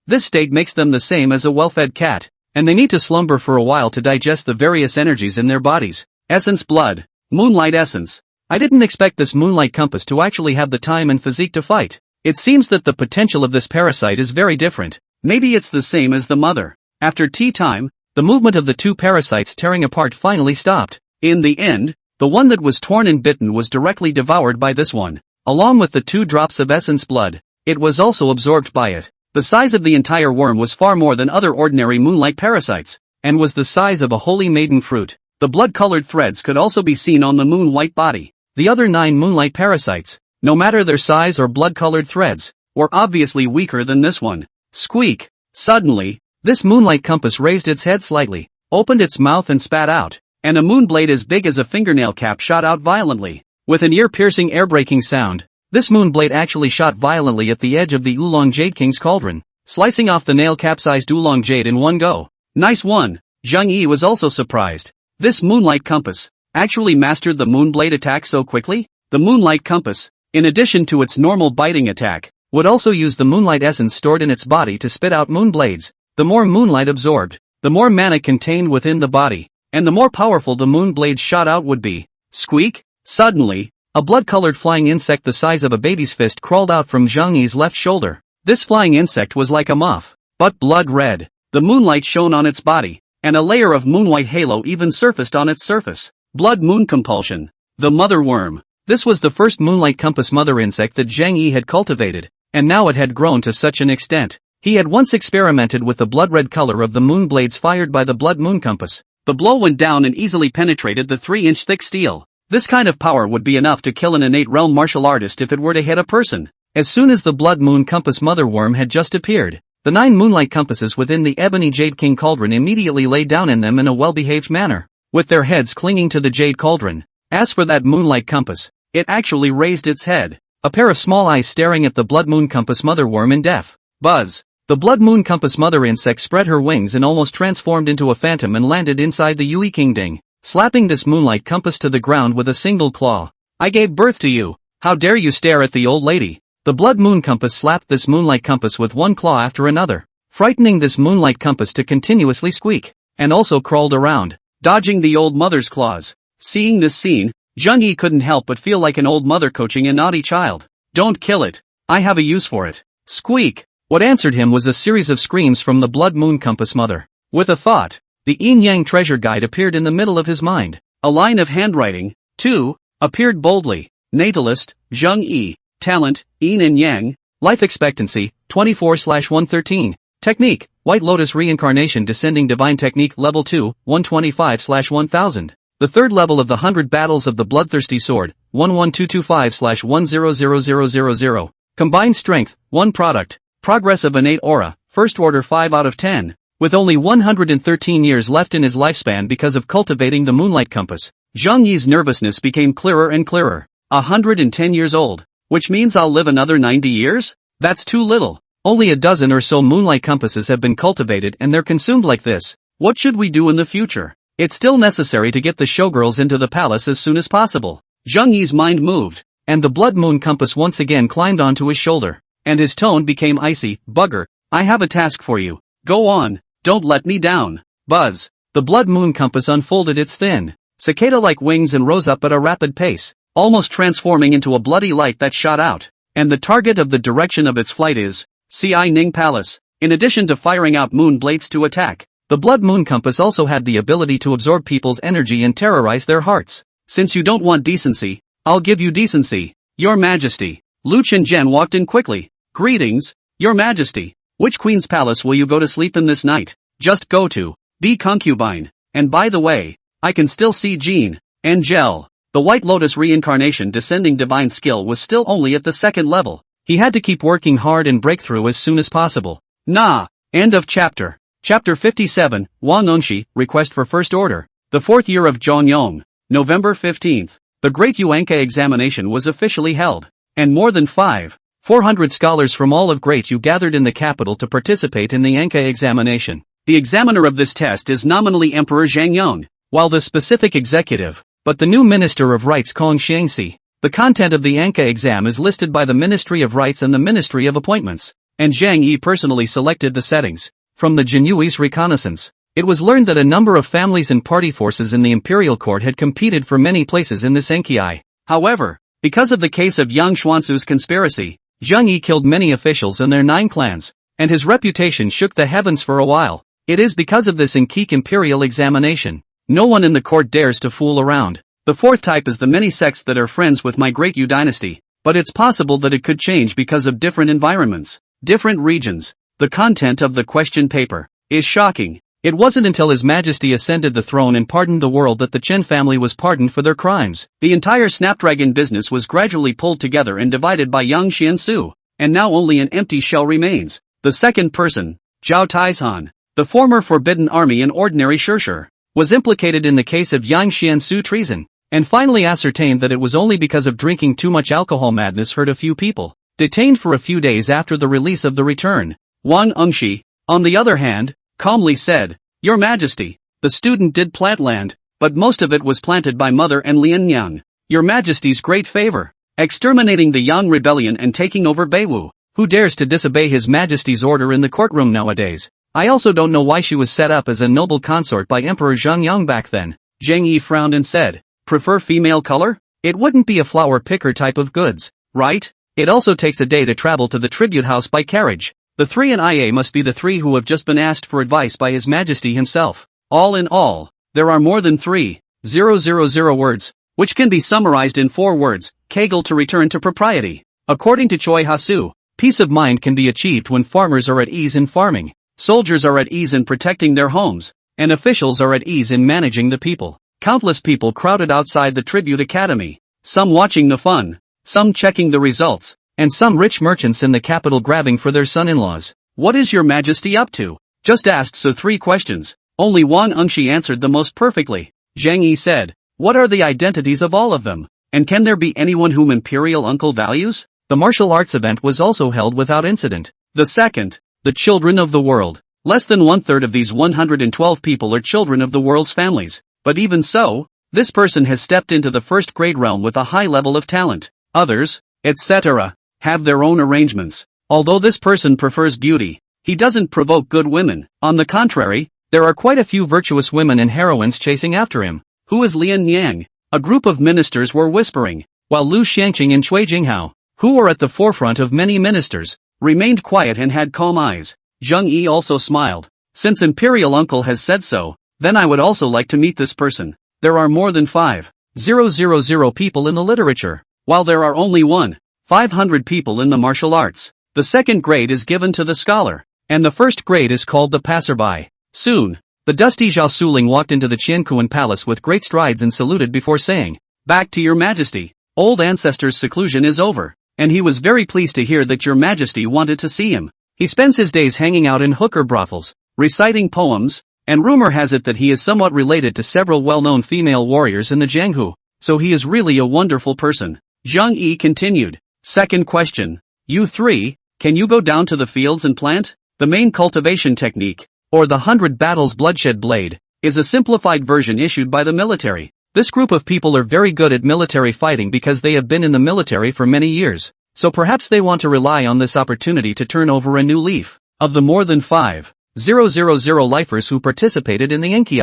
This state makes them the same as a well-fed cat, and they need to slumber for a while to digest the various energies in their bodies. Essence blood, moonlight essence. I didn't expect this moonlight compass to actually have the time and physique to fight. It seems that the potential of this parasite is very different. Maybe it's the same as the mother. After tea time, the movement of the two parasites tearing apart finally stopped. In the end, the one that was torn and bitten was directly devoured by this one. Along with the 2 drops of essence blood, it was also absorbed by it. The size of the entire worm was far more than other ordinary moonlight parasites, and was the size of a holy maiden fruit. The blood-colored threads could also be seen on the moon-white body. The other 9 moonlight parasites, no matter their size or blood-colored threads, were obviously weaker than this one. Squeak! Suddenly, this moonlight compass raised its head slightly, opened its mouth and spat out, and a moon blade as big as a fingernail cap shot out violently. With an ear-piercing air-breaking sound, this moon blade actually shot violently at the edge of the Oolong Jade King's cauldron, slicing off the nail-capsized Oolong Jade in one go. Nice one! Zheng Yi was also surprised. This moonlight compass actually mastered the moonblade attack so quickly? The moonlight compass, in addition to its normal biting attack, would also use the moonlight essence stored in its body to spit out moonblades. The more moonlight absorbed, the more mana contained within the body, and the more powerful the moonblade shot out would be. Squeak! Suddenly, a blood-colored flying insect the size of a baby's fist crawled out from Zheng Yi's left shoulder. This flying insect was like a moth, but blood red. The moonlight shone on its body, and a layer of moonwhite halo even surfaced on its surface. Blood moon compulsion. The mother worm. This was the first moonlight compass mother insect that Zheng Yi had cultivated, and now it had grown to such an extent. He had once experimented with the blood-red color of the moon blades fired by the blood moon compass. The blow went down and easily penetrated the 3-inch thick steel. This kind of power would be enough to kill an innate realm martial artist if it were to hit a person. As soon as the blood moon compass mother worm had just appeared, the 9 moonlight compasses within the Ebony Jade King cauldron immediately lay down in them in a well-behaved manner, with their heads clinging to the jade cauldron. As for that moonlight compass, it actually raised its head, a pair of small eyes staring at the blood moon compass mother worm in death. Buzz! The blood moon compass mother insect spread her wings and almost transformed into a phantom and landed inside the Yui King Ding, slapping this moonlight compass to the ground with a single claw. I gave birth to you. How dare you stare at the old lady? The blood moon compass slapped this moonlight compass with one claw after another, frightening this moonlight compass to continuously squeak, and also crawled around, dodging the old mother's claws. Seeing this scene, Zheng Yi couldn't help but feel like an old mother coaching a naughty child. Don't kill it. I have a use for it. Squeak! What answered him was a series of screams from the blood moon compass mother. With a thought, the Yin Yang treasure guide appeared in the middle of his mind. A line of handwriting, too, appeared boldly. Natalist, Zheng Yi. Talent, Yin and Yang. Life expectancy, 24/113. Technique, White Lotus Reincarnation Descending Divine Technique Level 2, 125/1000. The third level of the 100 Battles of the Bloodthirsty Sword, 11225/100000. Combined Strength, 1 Product. Progress of Innate Aura, First Order 5 out of 10. With only 113 years left in his lifespan because of cultivating the Moonlight Compass, Zheng Yi's nervousness became clearer and clearer. 110 years old. Which means I'll live another 90 years? That's too little. Only a dozen or so Moonlight Compasses have been cultivated and they're consumed like this. What should we do in the future? It's still necessary to get the showgirls into the palace as soon as possible. Zheng Yi's mind moved, and the blood moon compass once again climbed onto his shoulder, and his tone became icy. Bugger, I have a task for you. Go on, don't let me down. Buzz. The blood moon compass unfolded its thin, cicada-like wings and rose up at a rapid pace, almost transforming into a bloody light that shot out. And the target of the direction of its flight is Ci Ning Palace. In addition to firing out moon blades to attack, the blood moon compass also had the ability to absorb people's energy and terrorize their hearts. Since you don't want decency, I'll give you decency. Your Majesty. Lu Chenjian walked in quickly. Greetings, Your Majesty. Which queen's palace will you go to sleep in this night? Just go to the concubine. And by the way, I can still see Jean. Angel. The White Lotus reincarnation descending divine skill was still only at the second level. He had to keep working hard and break through as soon as possible. Nah. End of chapter. Chapter 57, Wang Enshi, Request for First Order. The 4th year of Zhongyong. November 15th. The Great Yuanke examination was officially held. And more than 400 scholars from all of Great Yu gathered in the capital to participate in the Anke examination. The examiner of this test is nominally Emperor Zhang Yong, while the specific executive, but the new Minister of Rights Kong Xiangxi. The content of the Anke exam is listed by the Ministry of Rights and the Ministry of Appointments, and Zhang Yi personally selected the settings. From the Jinyui's reconnaissance, it was learned that a number of families and party forces in the imperial court had competed for many places in this Anki. However, because of the case of Yang Xuansu's conspiracy, Zhang Yi killed many officials and their 9 clans, and his reputation shook the heavens for a while. It is because of this Inkeek imperial examination. No one in the court dares to fool around. The 4th type is the many sects that are friends with my Great Yu dynasty, but it's possible that it could change because of different environments, different regions. The content of the question paper is shocking. It wasn't until His Majesty ascended the throne and pardoned the world that the Chen family was pardoned for their crimes. The entire Snapdragon business was gradually pulled together and divided by Yang Xiansu, and now only an empty shell remains. The second person, Zhao Taizhan, the former Forbidden Army and ordinary Shirshir, was implicated in the case of Yang Xiansu treason, and finally ascertained that it was only because of drinking too much alcohol madness hurt a few people. Detained for a few days after the release of the return, Wang Enshi, on the other hand, calmly said, Your Majesty, the student did plant land, but most of it was planted by Mother and Lian Yang. Your Majesty's great favor, exterminating the Yang rebellion and taking over Beiwu. Who dares to disobey His Majesty's order in the courtroom nowadays? I also don't know why she was set up as a noble consort by Emperor Zhongyang back then. Zhang Yi frowned and said, Prefer female color? It wouldn't be a flower picker type of goods, right? It also takes a day to travel to the tribute house by carriage. The 3 in IA must be the 3 who have just been asked for advice by His Majesty himself. All in all, there are more than 3,000 words, which can be summarized in 4 words, Kegel to return to propriety. According to Choi Hasu, peace of mind can be achieved when farmers are at ease in farming, soldiers are at ease in protecting their homes, and officials are at ease in managing the people. Countless people crowded outside the tribute academy, some watching the fun, some checking the results, and some rich merchants in the capital grabbing for their son-in-laws. What is Your Majesty up to? Just asked so 3 questions. Only Wang Enshi answered the most perfectly. Zhang Yi said, What are the identities of all of them? And can there be anyone whom Imperial Uncle values? The martial arts event was also held without incident. The second, the children of the world. Less than 1/3 of these 112 people are children of the world's families. But even so, this person has stepped into the first grade realm with a high level of talent. Others, etc., have their own arrangements. Although this person prefers beauty, he doesn't provoke good women. On the contrary, there are quite a few virtuous women and heroines chasing after him. Who is Lian Yang? A group of ministers were whispering, while Lu Xiangqing and Cui Jinghao, who were at the forefront of many ministers, remained quiet and had calm eyes. Zhang Yi also smiled. Since Imperial Uncle has said so, then I would also like to meet this person. There are more than 5,000 people in the literature, while there are only 1,500 people in the martial arts. The second grade is given to the scholar, and the first grade is called the passerby. Soon, the dusty Zhao Suling walked into the Qiankuan palace with great strides and saluted before saying, Back to Your Majesty. Old ancestor's seclusion is over, and he was very pleased to hear that Your Majesty wanted to see him. He spends his days hanging out in hooker brothels, reciting poems, and rumor has it that he is somewhat related to several well-known female warriors in the Jianghu, so he is really a wonderful person. Zhang Yi continued. Second question. You 3, can you go down to the fields and plant? The main cultivation technique, or the 100 battles bloodshed blade, is a simplified version issued by the military. This group of people are very good at military fighting because they have been in the military for many years, so perhaps they want to rely on this opportunity to turn over a new leaf. Of the more than 5,000 lifers who participated in the Enki,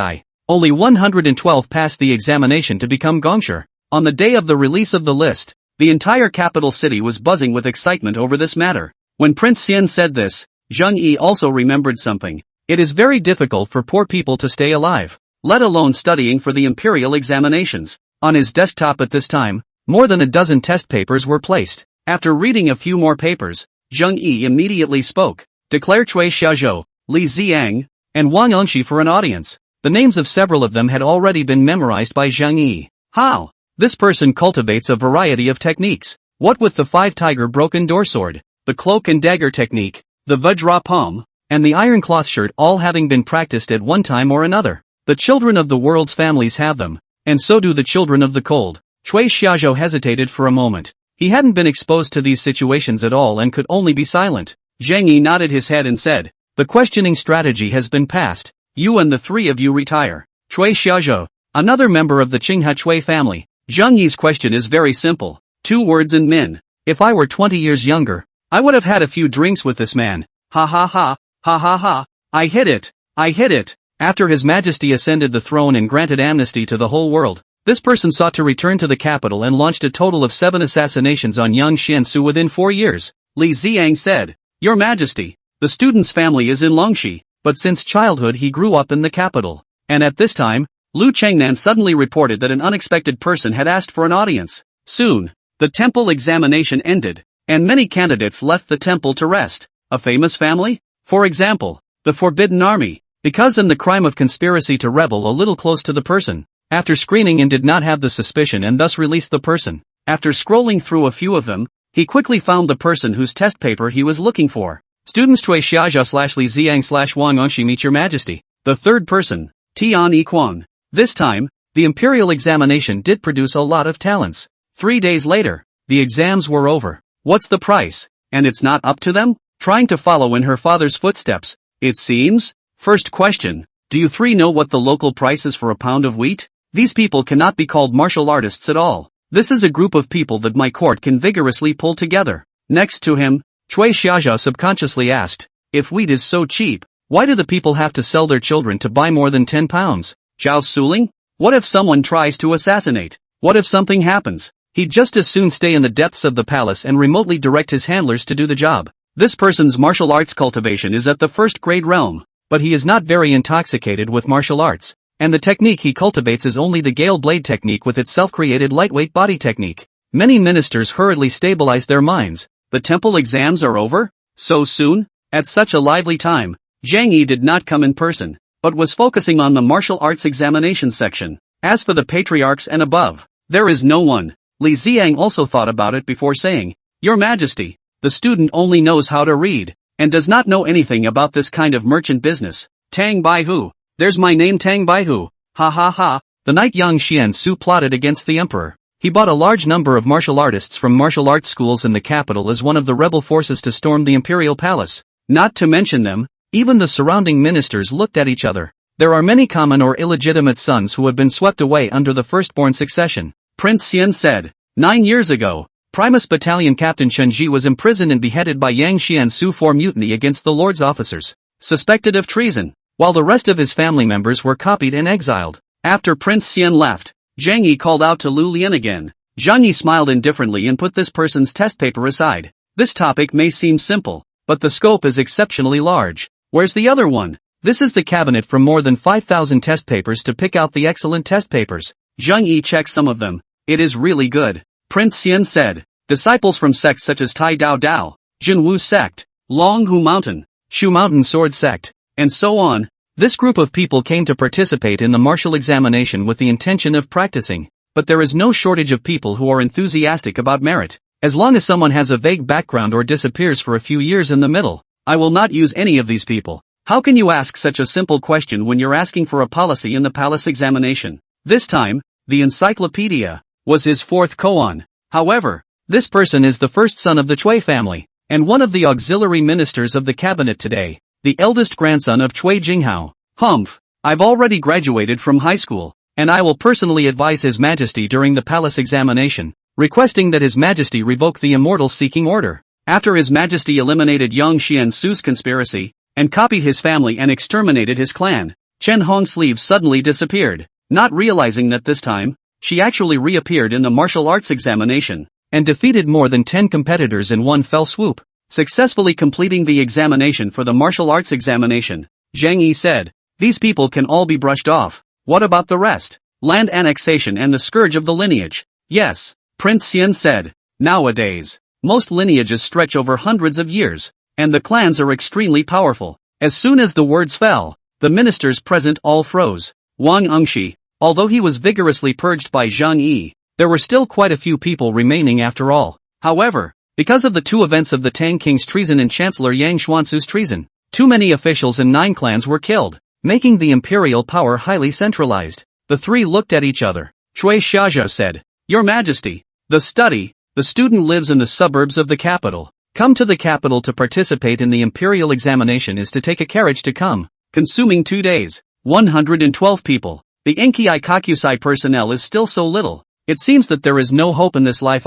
only 112 passed the examination to become Gongshi. On the day of the release of the list, the entire capital city was buzzing with excitement over this matter. When Prince Xian said this, Zhang Yi also remembered something. It is very difficult for poor people to stay alive, let alone studying for the imperial examinations. On his desktop at this time, More than a dozen test papers were placed. After reading a few more papers, Zheng Yi immediately spoke. Declare Cui Xiaozhou, Li Ziang, and Wang Yongxi for an audience. The names of several of them had already been memorized by Zheng Yi. How? This person cultivates a variety of techniques. What with the 5-tiger broken door sword, the cloak and dagger technique, the Vajra palm, and the iron cloth shirt all having been practiced at one time or another. The children of the world's families have them, and so do the children of the cold. Cui Xiaozhou hesitated for a moment. He hadn't been exposed to these situations at all and could only be silent. Zheng Yi nodded his head and said, the questioning strategy has been passed. You and the three of you retire. Cui Xiaozhou, another member of the Qinghe Cui family. Zheng Yi's question is very simple. 2 words and min. If I were 20 years younger, I would have had a few drinks with this man. Ha ha ha, ha ha ha. I hit it. I hit it. After His Majesty ascended the throne and granted amnesty to the whole world, this person sought to return to the capital and launched a total of 7 assassinations on young Xiansu within 4 years. Li Ziang said, Your Majesty, the student's family is in Longxi, but since childhood he grew up in the capital. And at this time, Lu Chengnan suddenly reported that an unexpected person had asked for an audience. Soon, the temple examination ended, and many candidates left the temple to rest. A famous family? For example, the Forbidden Army, because in the crime of conspiracy to rebel a little close to the person. After screening and did not have the suspicion and thus released the person. After scrolling through a few of them, he quickly found the person whose test paper he was looking for. Students Cui Xiaozhou / Li Ziang / Wang Yongxi meet Your Majesty. The third person, Tian Yiquan. This time, the imperial examination did produce a lot of talents. 3 days later, the exams were over. What's the price? And it's not up to them? Trying to follow in her father's footsteps, it seems? First question, do you three know what the local price is for a pound of wheat? These people cannot be called martial artists at all. This is a group of people that my court can vigorously pull together. Next to him, Cui Xiaozhou subconsciously asked, if wheat is so cheap, why do the people have to sell their children to buy more than 10 pounds? Zhao Suling? What if someone tries to assassinate? What if something happens? He'd just as soon stay in the depths of the palace and remotely direct his handlers to do the job. This person's martial arts cultivation is at the first grade realm, but he is not very intoxicated with martial arts, and the technique he cultivates is only the Gale Blade technique with its self-created lightweight body technique. Many ministers hurriedly stabilized their minds. The temple exams are over? So soon? At such a lively time, Zheng Yi did not come in person, but was focusing on the martial arts examination section. As for the patriarchs and above, there is no one. Li Ziang also thought about it before saying, Your Majesty, the student only knows how to read, and does not know anything about this kind of merchant business. Tang Baihu. There's my name Tang Baihu. Ha ha ha. The night young Xian Su plotted against the emperor. He bought a large number of martial artists from martial arts schools in the capital as one of the rebel forces to storm the imperial palace. Not to mention them, even the surrounding ministers looked at each other. There are many common or illegitimate sons who have been swept away under the firstborn succession. Prince Xian said, 9 years ago, Primus Battalion Captain Chen Ji was imprisoned and beheaded by Yang Xiansu for mutiny against the Lord's officers, suspected of treason, while the rest of his family members were copied and exiled. After Prince Xian left, Zheng Yi called out to Lu Lian again. Zheng Yi smiled indifferently and put this person's test paper aside. This topic may seem simple, but the scope is exceptionally large. Where's the other one? This is the cabinet from more than 5,000 test papers to pick out the excellent test papers. Zheng Yi checked some of them. It is really good. Prince Xian said, disciples from sects such as Tai Dao Dao, Jinwu sect, Longhu Mountain, Shu Mountain Sword sect, and so on. This group of people came to participate in the martial examination with the intention of practicing, but there is no shortage of people who are enthusiastic about merit. As long as someone has a vague background or disappears for a few years in the middle, I will not use any of these people. How can you ask such a simple question when you're asking for a policy in the palace examination? This time, the encyclopedia was his fourth koan. However, this person is the first son of the Cui family, and one of the auxiliary ministers of the cabinet today, the eldest grandson of Cui Jinghao. Humph, I've already graduated from high school, and I will personally advise His Majesty during the palace examination, requesting that His Majesty revoke the immortal seeking order. After His Majesty eliminated Yang Xiansu's conspiracy, and copied his family and exterminated his clan, Chen Hong's sleeve suddenly disappeared, not realizing that this time, she actually reappeared in the martial arts examination, and defeated more than 10 competitors in one fell swoop, successfully completing the examination for the martial arts examination. Zheng Yi said, these people can all be brushed off. What about the rest? Land annexation and the scourge of the lineage. Yes, Prince Xian said. Nowadays, most lineages stretch over hundreds of years, and the clans are extremely powerful. As soon as the words fell, the ministers present all froze. Wang Engshi, although he was vigorously purged by Zhang Yi, there were still quite a few people remaining after all. However, because of the two events of the Tang King's treason and Chancellor Yang Xuansu's treason, too many officials and 9 clans were killed, making the imperial power highly centralized. The three looked at each other. Cui Xiaozhou said, Your Majesty, the student lives in the suburbs of the capital. Come to the capital to participate in the imperial examination is to take a carriage to come, consuming 2 days. 112 people. The Enki Kakusai personnel is still so little. It seems that there is no hope in this life.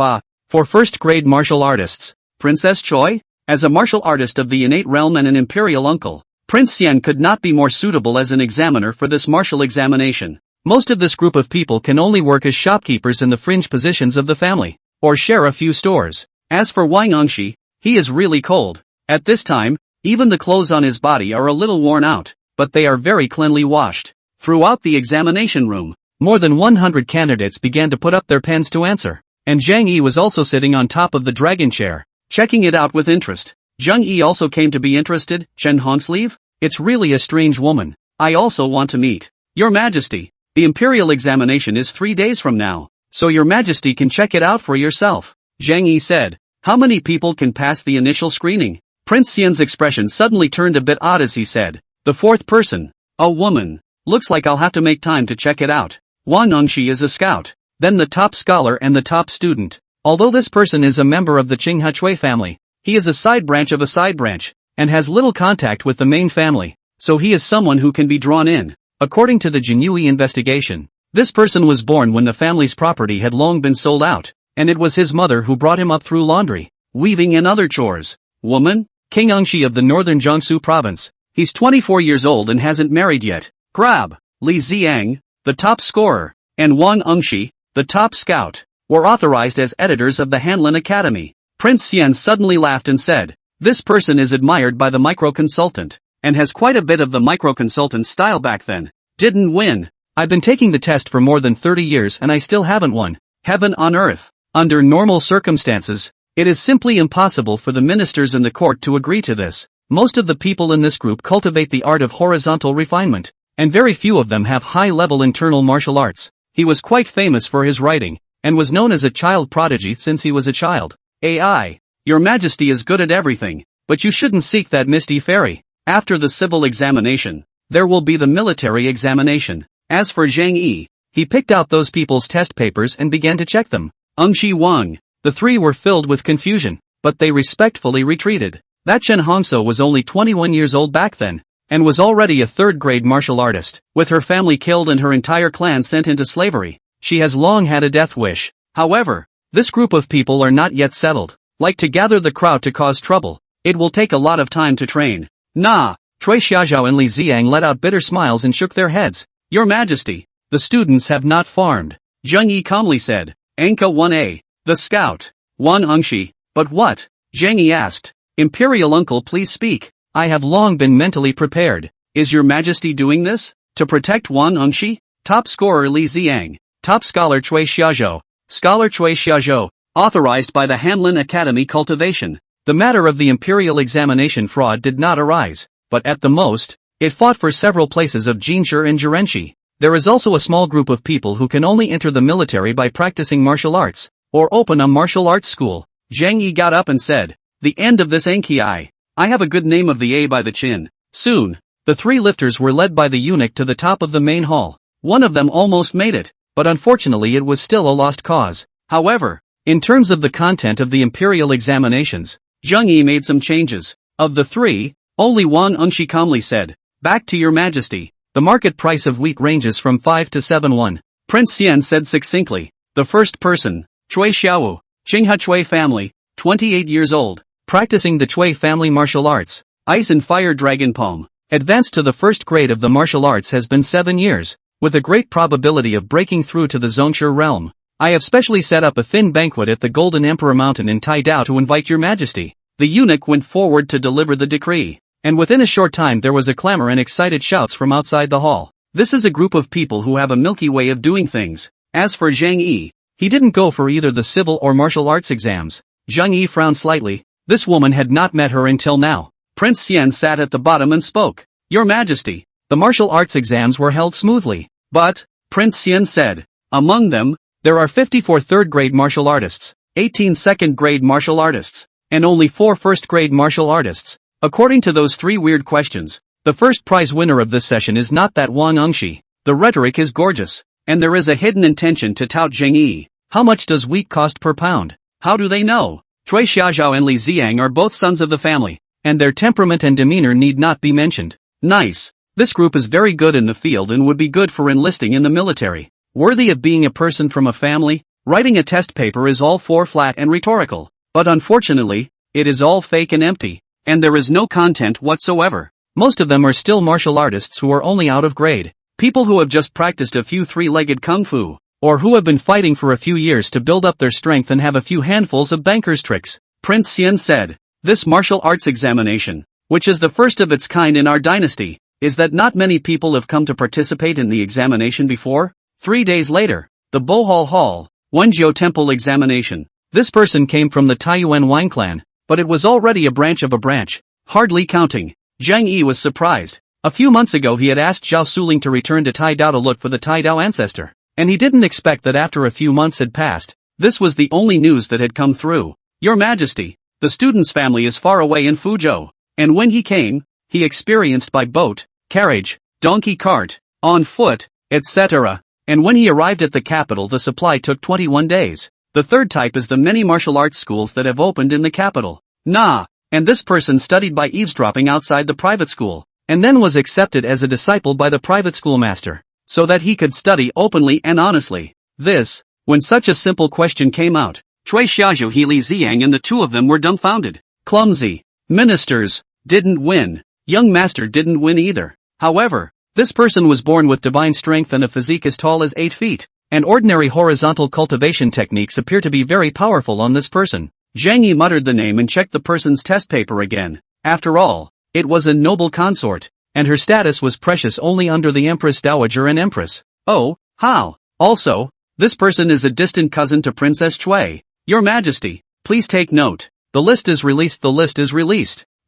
For first-grade martial artists, Princess Choi? As a martial artist of the innate realm and an imperial uncle, Prince Xian could not be more suitable as an examiner for this martial examination. Most of this group of people can only work as shopkeepers in the fringe positions of the family, or share a few stores. As for Wang Engshi, he is really cold. At this time, even the clothes on his body are a little worn out, but they are very cleanly washed. Throughout the examination room, more than 100 candidates began to put up their pens to answer, and Zhang Yi was also sitting on top of the dragon chair, checking it out with interest. Zhang Yi also came to be interested. Chen Hongsleeve? It's really a strange woman. I also want to meet. Your Majesty, the imperial examination is 3 days from now, so Your Majesty can check it out for yourself. Zhang Yi said. How many people can pass the initial screening? Prince Xian's expression suddenly turned a bit odd as he said. The 4th person. A woman. Looks like I'll have to make time to check it out. Wang Engshi is a scout, then the top scholar and the top student. Although this person is a member of the Qinghe Chui family, he is a side branch of a side branch, and has little contact with the main family, so he is someone who can be drawn in. According to the Jinyui investigation, this person was born when the family's property had long been sold out, and it was his mother who brought him up through laundry, weaving and other chores. Woman? King Engshi of the northern Jiangsu province. He's 24 years old and hasn't married yet. Grab. Li Ziang, the top scorer, and Wang Engshi, the top scout, were authorized as editors of the Hanlin Academy. Prince Xian suddenly laughed and said, This person is admired by the micro-consultant, and has quite a bit of the micro-consultant style back then. Didn't win. I've been taking the test for more than 30 years and I still haven't won. Heaven on earth. Under normal circumstances, it is simply impossible for the ministers in the court to agree to this. Most of the people in this group cultivate the art of horizontal refinement, and very few of them have high-level internal martial arts. He was quite famous for his writing, and was known as a child prodigy since he was a child. AI, Your Majesty is good at everything, but you shouldn't seek that misty fairy. After the civil examination, there will be the military examination. As for Zhang Yi, he picked out those people's test papers and began to check them. Engshi Wang. The three were filled with confusion, but they respectfully retreated. That Chen Hongso was only 21 years old back then, and was already a third-grade martial artist. With her family killed and her entire clan sent into slavery, she has long had a death wish. However, this group of people are not yet settled. Like to gather the crowd to cause trouble, it will take a lot of time to train. Nah. Cui Xiaozhou and Li Ziang let out bitter smiles and shook their heads. Your Majesty, the students have not farmed. Zhang Yi calmly said. Anka 1A. The scout. Wang Engshi. But what? Zhang Yi asked. Imperial uncle, please speak. I have long been mentally prepared. Is Your Majesty doing this? To protect Wang Engshi? Top scorer Li Ziang. Top scholar Cui Xiaozhou. Scholar Cui Xiaozhou. Authorized by the Hanlin Academy cultivation. The matter of the imperial examination fraud did not arise, but at the most, it fought for several places of Jinshi and Jirenshi. There is also a small group of people who can only enter the military by practicing martial arts, or open a martial arts school. Zhang Yi got up and said, The end of this Enki. I have a good name of the A by the chin. Soon, the three lifters were led by the eunuch to the top of the main hall. One of them almost made it, but unfortunately it was still a lost cause. However, in terms of the content of the imperial examinations, Zhang Yi made some changes. Of the three, only Wang Engshi calmly said, Back to Your Majesty. The market price of wheat ranges from 5 to 7 won. Prince Xian said succinctly. The first person, Cui Xiaowu, Qinghe Chui family, 28 years old, practicing the Chui family martial arts, Ice and Fire Dragon Palm. Advanced to the first grade of the martial arts has been 7 years, with a great probability of breaking through to the Zongshi realm. I have specially set up a thin banquet at the Golden Emperor Mountain in Taidao to invite Your Majesty. The eunuch went forward to deliver the decree, and within a short time there was a clamor and excited shouts from outside the hall. This is a group of people who have a milky way of doing things. As for Zhang Yi, He didn't go for either the civil or martial arts exams. Zheng Yi frowned slightly. This woman had not met her until now. Prince Xian sat at the bottom and spoke. Your Majesty, the martial arts exams were held smoothly. But, Prince Xian said, among them, there are 54 third-grade martial artists, 18 second-grade martial artists, and only 4 first-grade martial artists. According to those 3 weird questions, the first prize winner of this session is not that Wang Engshi. The rhetoric is gorgeous, and there is a hidden intention to tout Zheng Yi. How much does wheat cost per pound? How do they know? Cui Xiaozhao and Li Ziang are both sons of the family, and their temperament and demeanor need not be mentioned. Nice. This group is very good in the field and would be good for enlisting in the military. Worthy of being a person from a family. Writing a test paper is all flat and rhetorical. But unfortunately, it is all fake and empty, and there is no content whatsoever. Most of them are still martial artists who are only out of grade. People who have just practiced a few 3-legged kung fu, or who have been fighting for a few years to build up their strength and have a few handfuls of banker's tricks. Prince Xian said, this martial arts examination, which is the first of its kind in our dynasty, is that not many people have come to participate in the examination before. 3 days later, the Bohol Hall, Wenjiu Temple examination. This person came from the Taiyuan Wine clan, but it was already a branch of a branch, hardly counting. Zheng Yi was surprised. A few months ago he had asked Zhao Suling to return to Taidao to look for the Taidao ancestor, and he didn't expect that after a few months had passed, this was the only news that had come through. Your Majesty, the student's family is far away in Fuzhou, and when he came, he experienced by boat, carriage, donkey cart, on foot, etc. And when he arrived at the capital the supply took 21 days. The third type is the many martial arts schools that have opened in the capital. And this person studied by eavesdropping outside the private school, and then was accepted as a disciple by the private schoolmaster, so that he could study openly and honestly. This, when such a simple question came out, Cui Xiaozhou He Li Ziang and the 2 of them were dumbfounded. Clumsy. Ministers didn't win. Young master didn't win either. However, this person was born with divine strength and a physique as tall as 8 feet, and ordinary horizontal cultivation techniques appear to be very powerful on this person. Zheng Yi muttered the name and checked the person's test paper again. After all, it was a noble consort, and her status was precious only under the Empress Dowager and Empress. Oh, how? Also, this person is a distant cousin to Princess Cui. Your Majesty, please take note. The list is released.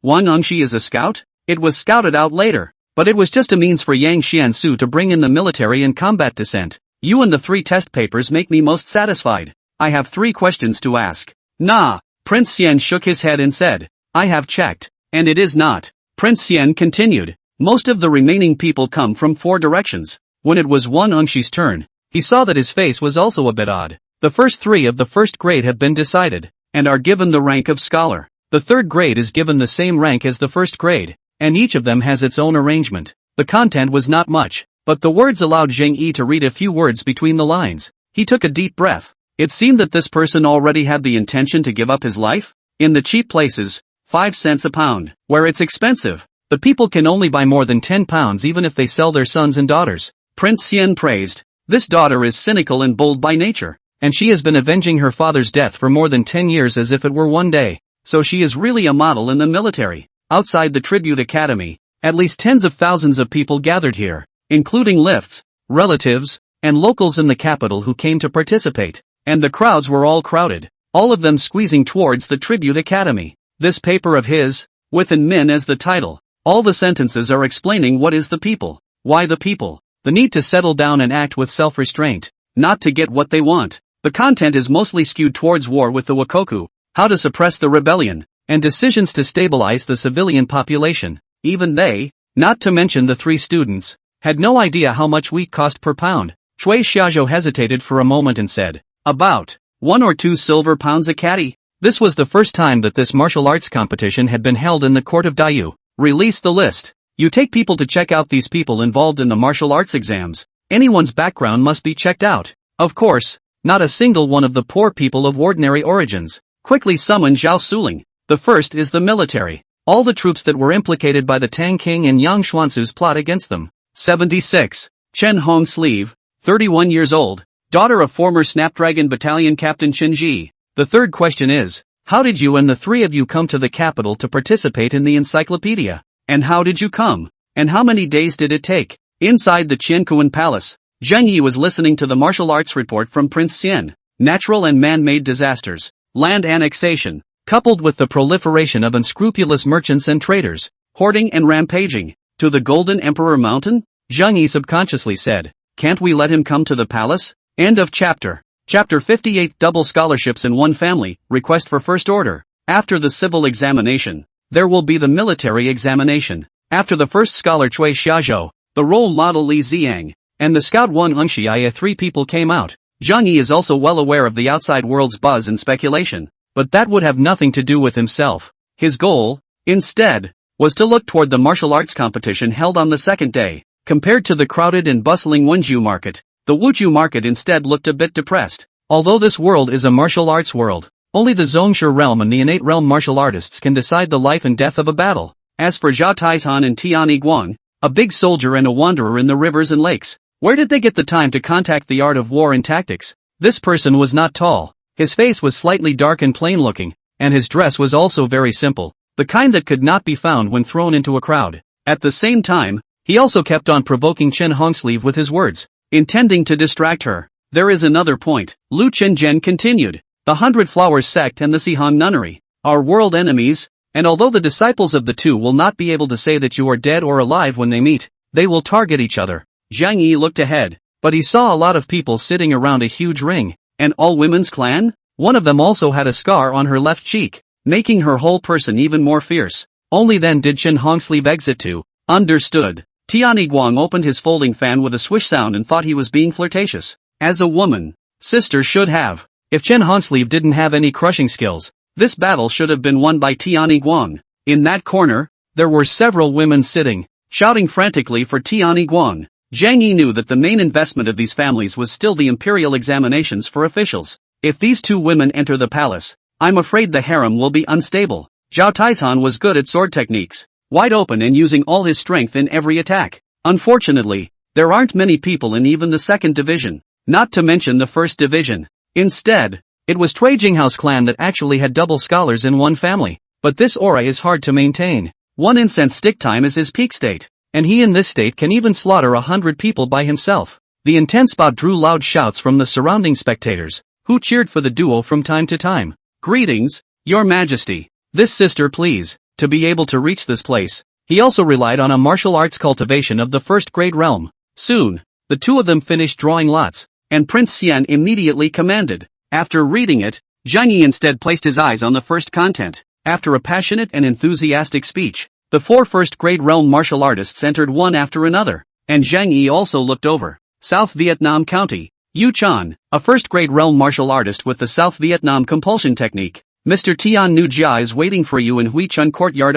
Wang Engshi is a scout? It was scouted out later, but it was just a means for Yang Xiansu to bring in the military and combat descent. You and the 3 test papers make me most satisfied. I have 3 questions to ask. Prince Xian shook his head and said, I have checked, and it is not. Prince Xian continued, most of the remaining people come from 4 directions. When it was Wang Engshi's turn, he saw that his face was also a bit odd. The first 3 of the first grade have been decided, and are given the rank of scholar. The third grade is given the same rank as the first grade, and each of them has its own arrangement. The content was not much, but the words allowed Zheng Yi to read a few words between the lines. He took a deep breath. It seemed that this person already had the intention to give up his life. In the cheap places, 5 cents a pound. Where it's expensive, the people can only buy more than 10 pounds even if they sell their sons and daughters. Prince Xian praised. This daughter is cynical and bold by nature, and she has been avenging her father's death for more than 10 years as if it were one day. So she is really a model in the military. Outside the Tribute Academy, at least tens of thousands of people gathered here, including lifts, relatives, and locals in the capital who came to participate. And the crowds were all crowded, all of them squeezing towards the Tribute Academy. This paper of his, with "and Min" as the title, all the sentences are explaining what is the people, why the people, the need to settle down and act with self-restraint, not to get what they want. The content is mostly skewed towards war with the Wakoku, how to suppress the rebellion, and decisions to stabilize the civilian population. Even they, not to mention the 3 students, had no idea how much wheat cost per pound. Cui Xiaozhou hesitated for a moment and said, about 1 or 2 silver pounds a caddy. This was the first time that this martial arts competition had been held in the court of Daiyu. Release the list. You take people to check out these people involved in the martial arts exams. Anyone's background must be checked out. Of course, not a single one of the poor people of ordinary origins. Quickly summon Zhao Suling. The first is the military. All the troops that were implicated by the Tang King and Yang Xuansu's plot against them. 76. Chen Hong Sleeve, 31 years old, daughter of former Snapdragon Battalion Captain Chen Ji. The third question is, how did you and the 3 of you come to the capital to participate in the encyclopedia? And how did you come? And how many days did it take? Inside the Qiankuan Palace, Zheng Yi was listening to the martial arts report from Prince Xian. natural and man-made disasters, land annexation, coupled with the proliferation of unscrupulous merchants and traders, hoarding and rampaging. To the Golden Emperor Mountain? Zhang Yi subconsciously said. Can't we let him come to the palace? End of chapter. Chapter 58 Double Scholarships in One Family, Request for First Order. After the civil examination, there will be the military examination. After the first scholar Cui Xiaozhou, the role model Li Ziang, and the scout Wang Hengxiaya, 3 people came out. Zhang Yi is also well aware of the outside world's buzz and speculation, but that would have nothing to do with himself. His goal, instead, was to look toward the martial arts competition held on the second day. Compared to the crowded and bustling Wenju market, the Wuju market instead looked a bit depressed. Although this world is a martial arts world, only the Zhongshe realm and the innate realm martial artists can decide the life and death of a battle. As for Zhao Taizhan and Tian Guang, a big soldier and a wanderer in the rivers and lakes, where did they get the time to contact the art of war and tactics? This person was not tall, his face was slightly dark and plain looking, and his dress was also very simple, the kind that could not be found when thrown into a crowd. At the same time, he also kept on provoking Chen Hongsleeve with his words, intending to distract her. There is another point, Lu Chenzhen continued. The 100 Flowers sect and the Sihong nunnery are world enemies, and although the disciples of the two will not be able to say that you are dead or alive when they meet, they will target each other. Zhang Yi looked ahead, but he saw a lot of people sitting around a huge ring. An all-women's clan? One of them also had a scar on her left cheek, making her whole person even more fierce. Only then did Chen Hongsleeve exit too. Understood. Tian Guang opened his folding fan with a swish sound and thought he was being flirtatious. As a woman, sister should have. If Chen Hongsleeve didn't have any crushing skills, this battle should have been won by Tian Guang. In that corner, there were several women sitting, shouting frantically for Tian Guang. Zhang Yi knew that the main investment of these families was still the imperial examinations for officials. If these 2 women enter the palace, I'm afraid the harem will be unstable. Zhao Taizhan was good at sword techniques, wide open and using all his strength in every attack. Unfortunately, there aren't many people in even the 2nd division, not to mention the 1st division. Instead, it was Cui Jinghao's clan that actually had double scholars in one family. But this aura is hard to maintain. 1 incense stick time is his peak state, and he in this state can even slaughter 100 people by himself. The intense bout drew loud shouts from the surrounding spectators, who cheered for the duo from time to time. Greetings, Your Majesty. This sister please. To be able to reach this place, he also relied on a martial arts cultivation of the 1st grade realm. Soon, the 2 of them finished drawing lots, and Prince Xian immediately commanded. After reading it, Zhang Yi instead placed his eyes on the first content. After a passionate and enthusiastic speech, the 4 1st grade realm martial artists entered one after another, and Zhang Yi also looked over. South Vietnam County. Yu Chan, a 1st grade realm martial artist with the South Vietnam compulsion technique. Mr. Tian Nu Jia is waiting for you in Hui Chun Courtyard.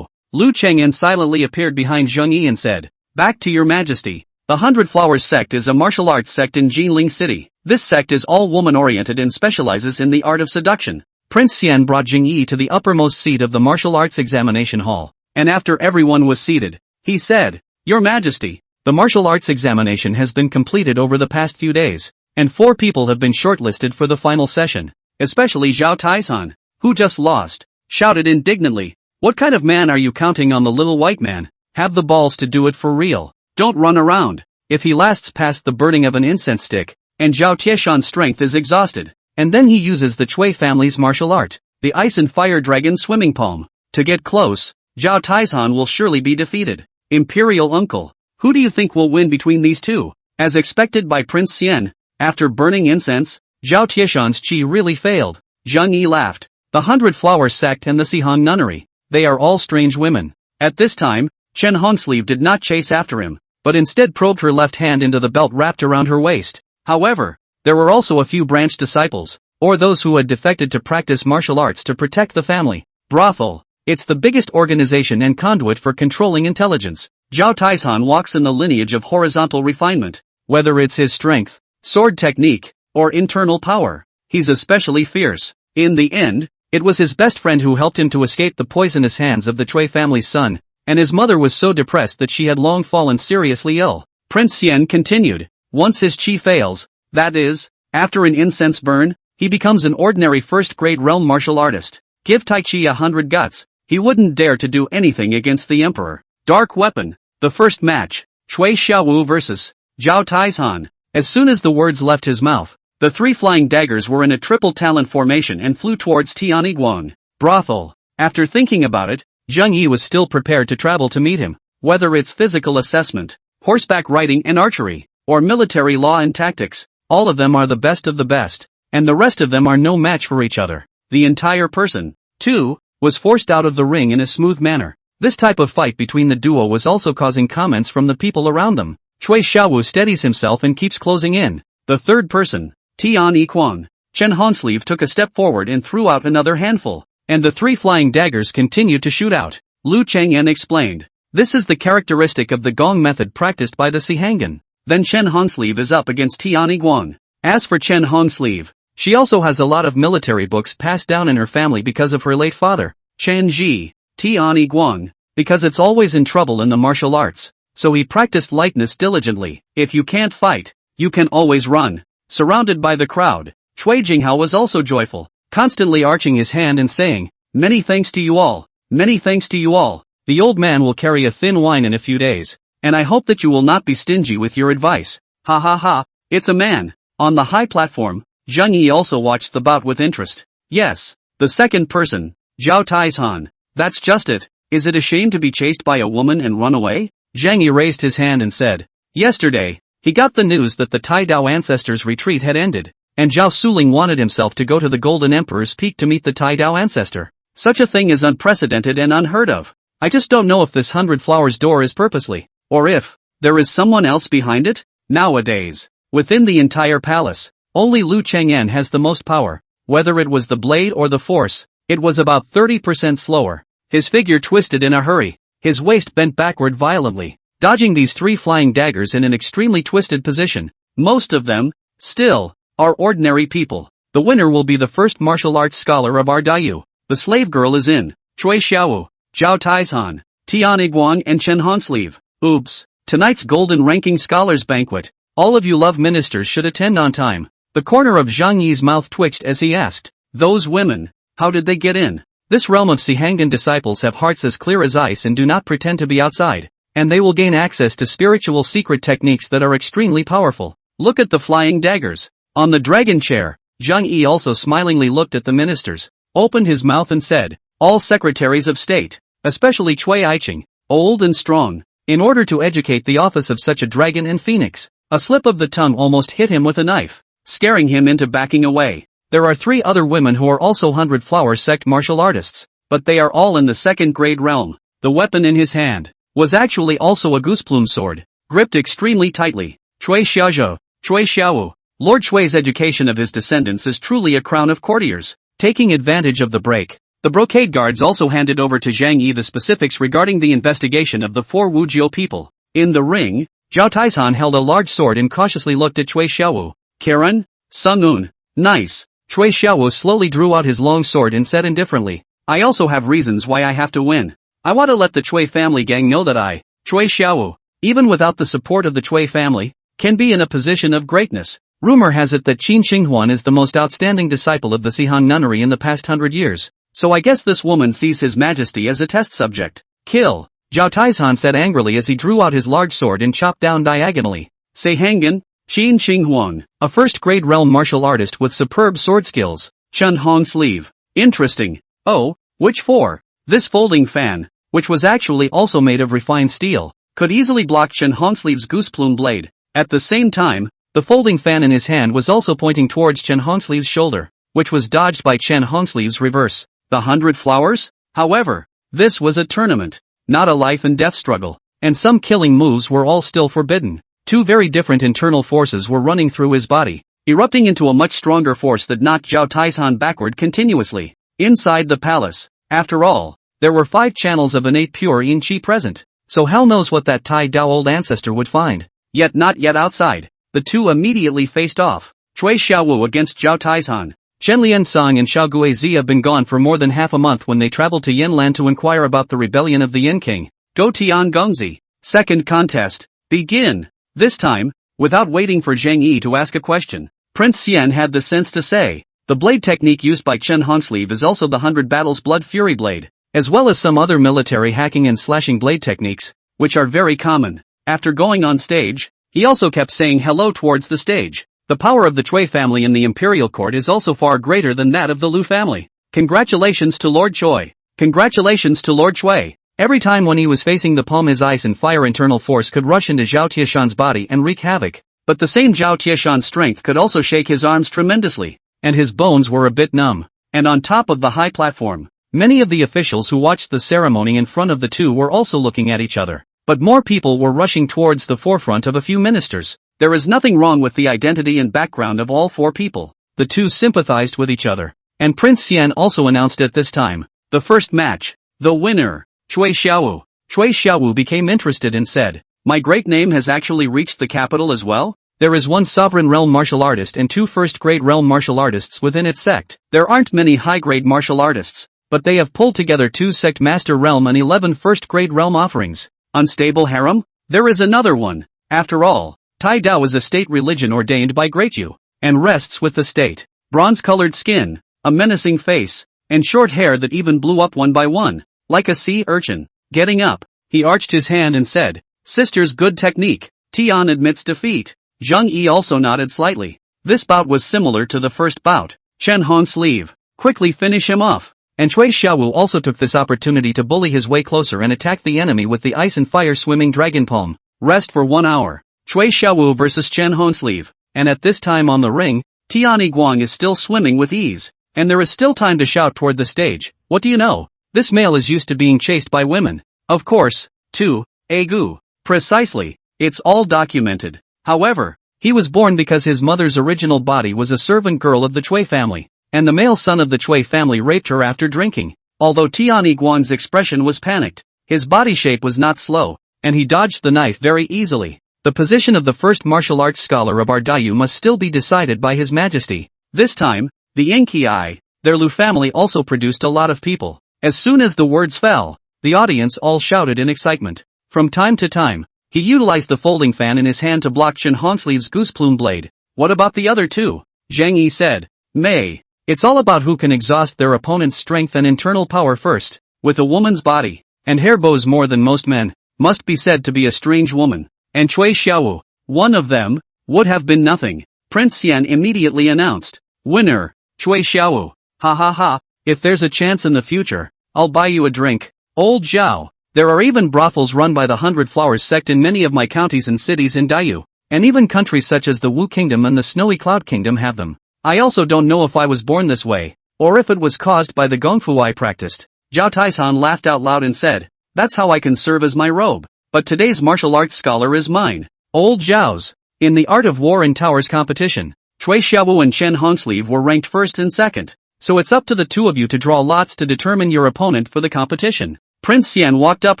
Lu Cheng'en silently appeared behind Zhang Yi and said, Back to Your Majesty. The 100 Flowers sect is a martial arts sect in Jinling City. This sect is all woman-oriented and specializes in the art of seduction. Prince Xian brought Jing Yi to the uppermost seat of the martial arts examination hall, and after everyone was seated, he said, Your Majesty, the martial arts examination has been completed over the past few days, and 4 people have been shortlisted for the final session, especially Zhao Taizhan, who just lost, shouted indignantly, What kind of man are you counting on the little white man? Have the balls to do it for real. Don't run around. If he lasts past the burning of an incense stick, and Zhao Tieshan's strength is exhausted, and then he uses the Cui family's martial art, the Ice and Fire Dragon Swimming Palm, to get close, Zhao Taizhan will surely be defeated. Imperial Uncle, who do you think will win between these 2? As expected by Prince Xian, after burning incense, Zhao Tieshan's chi really failed. Zhang Yi laughed. The 100 Flowers sect and the Sihong nunnery, they are all strange women. At this time, Chen Hongsleeve did not chase after him, but instead probed her left hand into the belt wrapped around her waist. However, there were also a few branch disciples, or those who had defected to practice martial arts to protect the family. Brothel. It's the biggest organization and conduit for controlling intelligence. Zhao Taizhan walks in the lineage of horizontal refinement. Whether it's his strength, sword technique, or internal power, he's especially fierce. In the end, it was his best friend who helped him to escape the poisonous hands of the Cui family's son, and his mother was so depressed that she had long fallen seriously ill. Prince Xian continued, Once his chi fails, that is, after an incense burn, he becomes an ordinary 1st grade realm martial artist. Give Tai Chi 100 guts, he wouldn't dare to do anything against the emperor. Dark Weapon. The first match, Cui Xiaowu vs. Zhao Taizhan. As soon as the words left his mouth, The three flying daggers were in a triple talent formation and flew towards Tianiguang brothel. After thinking about it, Zheng Yi was still prepared to travel to meet him, whether it's physical assessment, horseback riding and archery, or military law and tactics. All of them are the best of the best, and the rest of them are no match for each other. The entire person, too, was forced out of the ring in a smooth manner. This type of fight between the duo was also causing comments from the people around them. Cui Xiaowu steadies himself and keeps closing in. The third person, Tian Yiquan, Chen Honsleeve took a step forward and threw out another handful, and the three flying daggers continued to shoot out. Lu Chang'an explained, "This is the characteristic of the gong method practiced by the Sihangan." Then Chen Honsleeve is up against Tian Yiguan. As for Chen Honsleeve, she also has a lot of military books passed down in her family because of her late father, Chen Ji. Tian Yiguan, because it's always in trouble in the martial arts, so he practiced lightness diligently. If you can't fight, you can always run. Surrounded by the crowd, Cui Jinghao was also joyful, constantly arching his hand and saying, "Many thanks to you all, many thanks to you all. The old man will carry a thin wine in a few days, and I hope that you will not be stingy with your advice. Ha ha ha, it's a man." On the high platform, Zheng Yi also watched the bout with interest. Yes, the second person, Zhao Taizhan. That's just it. Is it a shame to be chased by a woman and run away? Zheng Yi raised his hand and said, "Yesterday, he got the news that the Tai Dao ancestors' retreat had ended, and Zhao Suling wanted himself to go to the Golden Emperor's Peak to meet the Tai Dao ancestor. Such a thing is unprecedented and unheard of. I just don't know if this 100 Flowers door is purposely, or if there is someone else behind it." Nowadays, within the entire palace, only Lu Chang'an has the most power. Whether it was the blade or the force, it was about 30% slower. His figure twisted in a hurry, his waist bent backward violently, dodging these three flying daggers in an extremely twisted position. Most of them, still, are ordinary people. The winner will be the first martial arts scholar of our Dayu. The slave girl is in. Cui Xiaowu, Zhao Taizhan, Tian Yiguang and Chen Honsleeve. Oops, tonight's golden ranking scholars banquet. All of you love ministers should attend on time. The corner of Zhang Yi's mouth twitched as he asked, "Those women, how did they get in?" This realm of Sihangan disciples have hearts as clear as ice and do not pretend to be outside, and they will gain access to spiritual secret techniques that are extremely powerful. Look at the flying daggers. On the dragon chair, Zhang Yi also smilingly looked at the ministers, opened his mouth and said, "All secretaries of state, especially Cui Aiqing, old and strong, in order to educate the office of such a dragon and phoenix." A slip of the tongue almost hit him with a knife, scaring him into backing away. There are 3 other women who are also 100 Flower sect martial artists, but they are all in the second grade realm. The weapon in his hand was actually also a gooseplume sword, gripped extremely tightly. Cui Xiaowu. Lord Cui's education of his descendants is truly a crown of courtiers. Taking advantage of the break, the brocade guards also handed over to Zhang Yi the specifics regarding the investigation of the 4 Wujiu people. In the ring, Zhao Taizhan held a large sword and cautiously looked at Cui Xiaowu. "Karen? Sung-un. Nice." Cui Xiaowu slowly drew out his long sword and said indifferently, "I also have reasons why I have to win. I want to let the Cui family gang know that I, Cui Xiaowu, even without the support of the Cui family, can be in a position of greatness." Rumor has it that Qin Xinghuan is the most outstanding disciple of the Sihan nunnery in the past 100 years, so I guess this woman sees his majesty as a test subject. "Kill," Zhao Taizhan said angrily as he drew out his large sword and chopped down diagonally. Seihangan, Qin Xinghuan, a first-grade realm martial artist with superb sword skills. Chen Honsleeve. Interesting. Oh, which 4? This folding fan, which was actually also made of refined steel, could easily block Chen Honsleeve's gooseplume blade. At the same time, the folding fan in his hand was also pointing towards Chen Honsleeve's shoulder, which was dodged by Chen Honsleeve's reverse. The 100 Flowers? However, this was a tournament, not a life and death struggle, and some killing moves were all still forbidden. 2 very different internal forces were running through his body, erupting into a much stronger force that knocked Zhao Taizhan backward continuously. Inside the palace, after all, there were 5 channels of innate pure yin qi present, so hell knows what that Tai Dao old ancestor would find. Yet not yet outside, the 2 immediately faced off. Cui Xiaowu against Zhao Taizhan. Chen Liansong and Xiao Guizi have been gone for more than half a month when they traveled to Yinlan to inquire about the rebellion of the Yin King. Go Tian Gongzi. Second contest. Begin. This time, without waiting for Zhang Yi to ask a question, Prince Xian had the sense to say, the blade technique used by Chen Honsleeve is also the 100 Battles Blood Fury blade, as well as some other military hacking and slashing blade techniques, which are very common. After going on stage, he also kept saying hello towards the stage. The power of the Chui family in the imperial court is also far greater than that of the Lu family. Congratulations to Lord Choi. Congratulations to Lord Chui. Every time when he was facing the palm, his ice and fire internal force could rush into Zhao Tieshan's body and wreak havoc. But the same Zhao Tieshan's strength could also shake his arms tremendously, and his bones were a bit numb. And on top of the high platform, many of the officials who watched the ceremony in front of the two were also looking at each other. But more people were rushing towards the forefront of a few ministers. There is nothing wrong with the identity and background of all four people. The two sympathized with each other. And Prince Xian also announced at this time, the first match, the winner, Chui Xiaowu. Chui Xiaowu became interested and said, my great name has actually reached the capital as well? There is one sovereign realm martial artist and two first-grade realm martial artists within its sect. There aren't many high-grade martial artists, but they have pulled together 2 sect master realm and 11 first-grade realm offerings. Unstable harem? There is another one. After all, Tai Dao is a state religion ordained by Great Yu, and rests with the state. Bronze-colored skin, a menacing face, and short hair that even blew up one by one, like a sea urchin. Getting up, he arched his hand and said, Sisters, good technique. Tian admits defeat. Zheng Yi also nodded slightly. This bout was similar to the first bout. Chen Hong's sleeve. Quickly finish him off. And Chui Xiaowu also took this opportunity to bully his way closer and attack the enemy with the ice and fire swimming dragon palm. Rest for 1 hour. Chui Xiaowu versus Chen Hongsleeve. And at this time on the ring, Tian Yiguang is still swimming with ease. And there is still time to shout toward the stage. What do you know? This male is used to being chased by women. Of course, too. Agu. Precisely. It's all documented. However, he was born because his mother's original body was a servant girl of the Chui family, and the male son of the Chui family raped her after drinking. Although Tian Yiguang's expression was panicked, his body shape was not slow, and he dodged the knife very easily. The position of the first martial arts scholar of our Dayu must still be decided by His Majesty. This time, the Enki, their Lu family also produced a lot of people. As soon as the words fell, the audience all shouted in excitement. From time to time, he utilized the folding fan in his hand to block Chen Hongsleeve's gooseplume blade. What about the other two? Zhang Yi said. May. It's all about who can exhaust their opponent's strength and internal power first. With a woman's body, and hair bows more than most men, must be said to be a strange woman. And Chui Xiaowu, one of them, would have been nothing. Prince Xian immediately announced. Winner, Chui Xiaowu. Ha ha ha, if there's a chance in the future, I'll buy you a drink. Old Zhao. There are even brothels run by the 100 Flowers sect in many of my counties and cities in Dayu, and even countries such as the Wu Kingdom and the Snowy Cloud Kingdom have them. I also don't know if I was born this way, or if it was caused by the Gongfu I practiced. Zhao Taishan laughed out loud and said, that's how I can serve as my robe, but today's martial arts scholar is mine. Old Zhao's. In the Art of War in Towers competition, Chui Xiaowu and Chen Hongsleeve were ranked first and second, so it's up to the two of you to draw lots to determine your opponent for the competition. Prince Xian walked up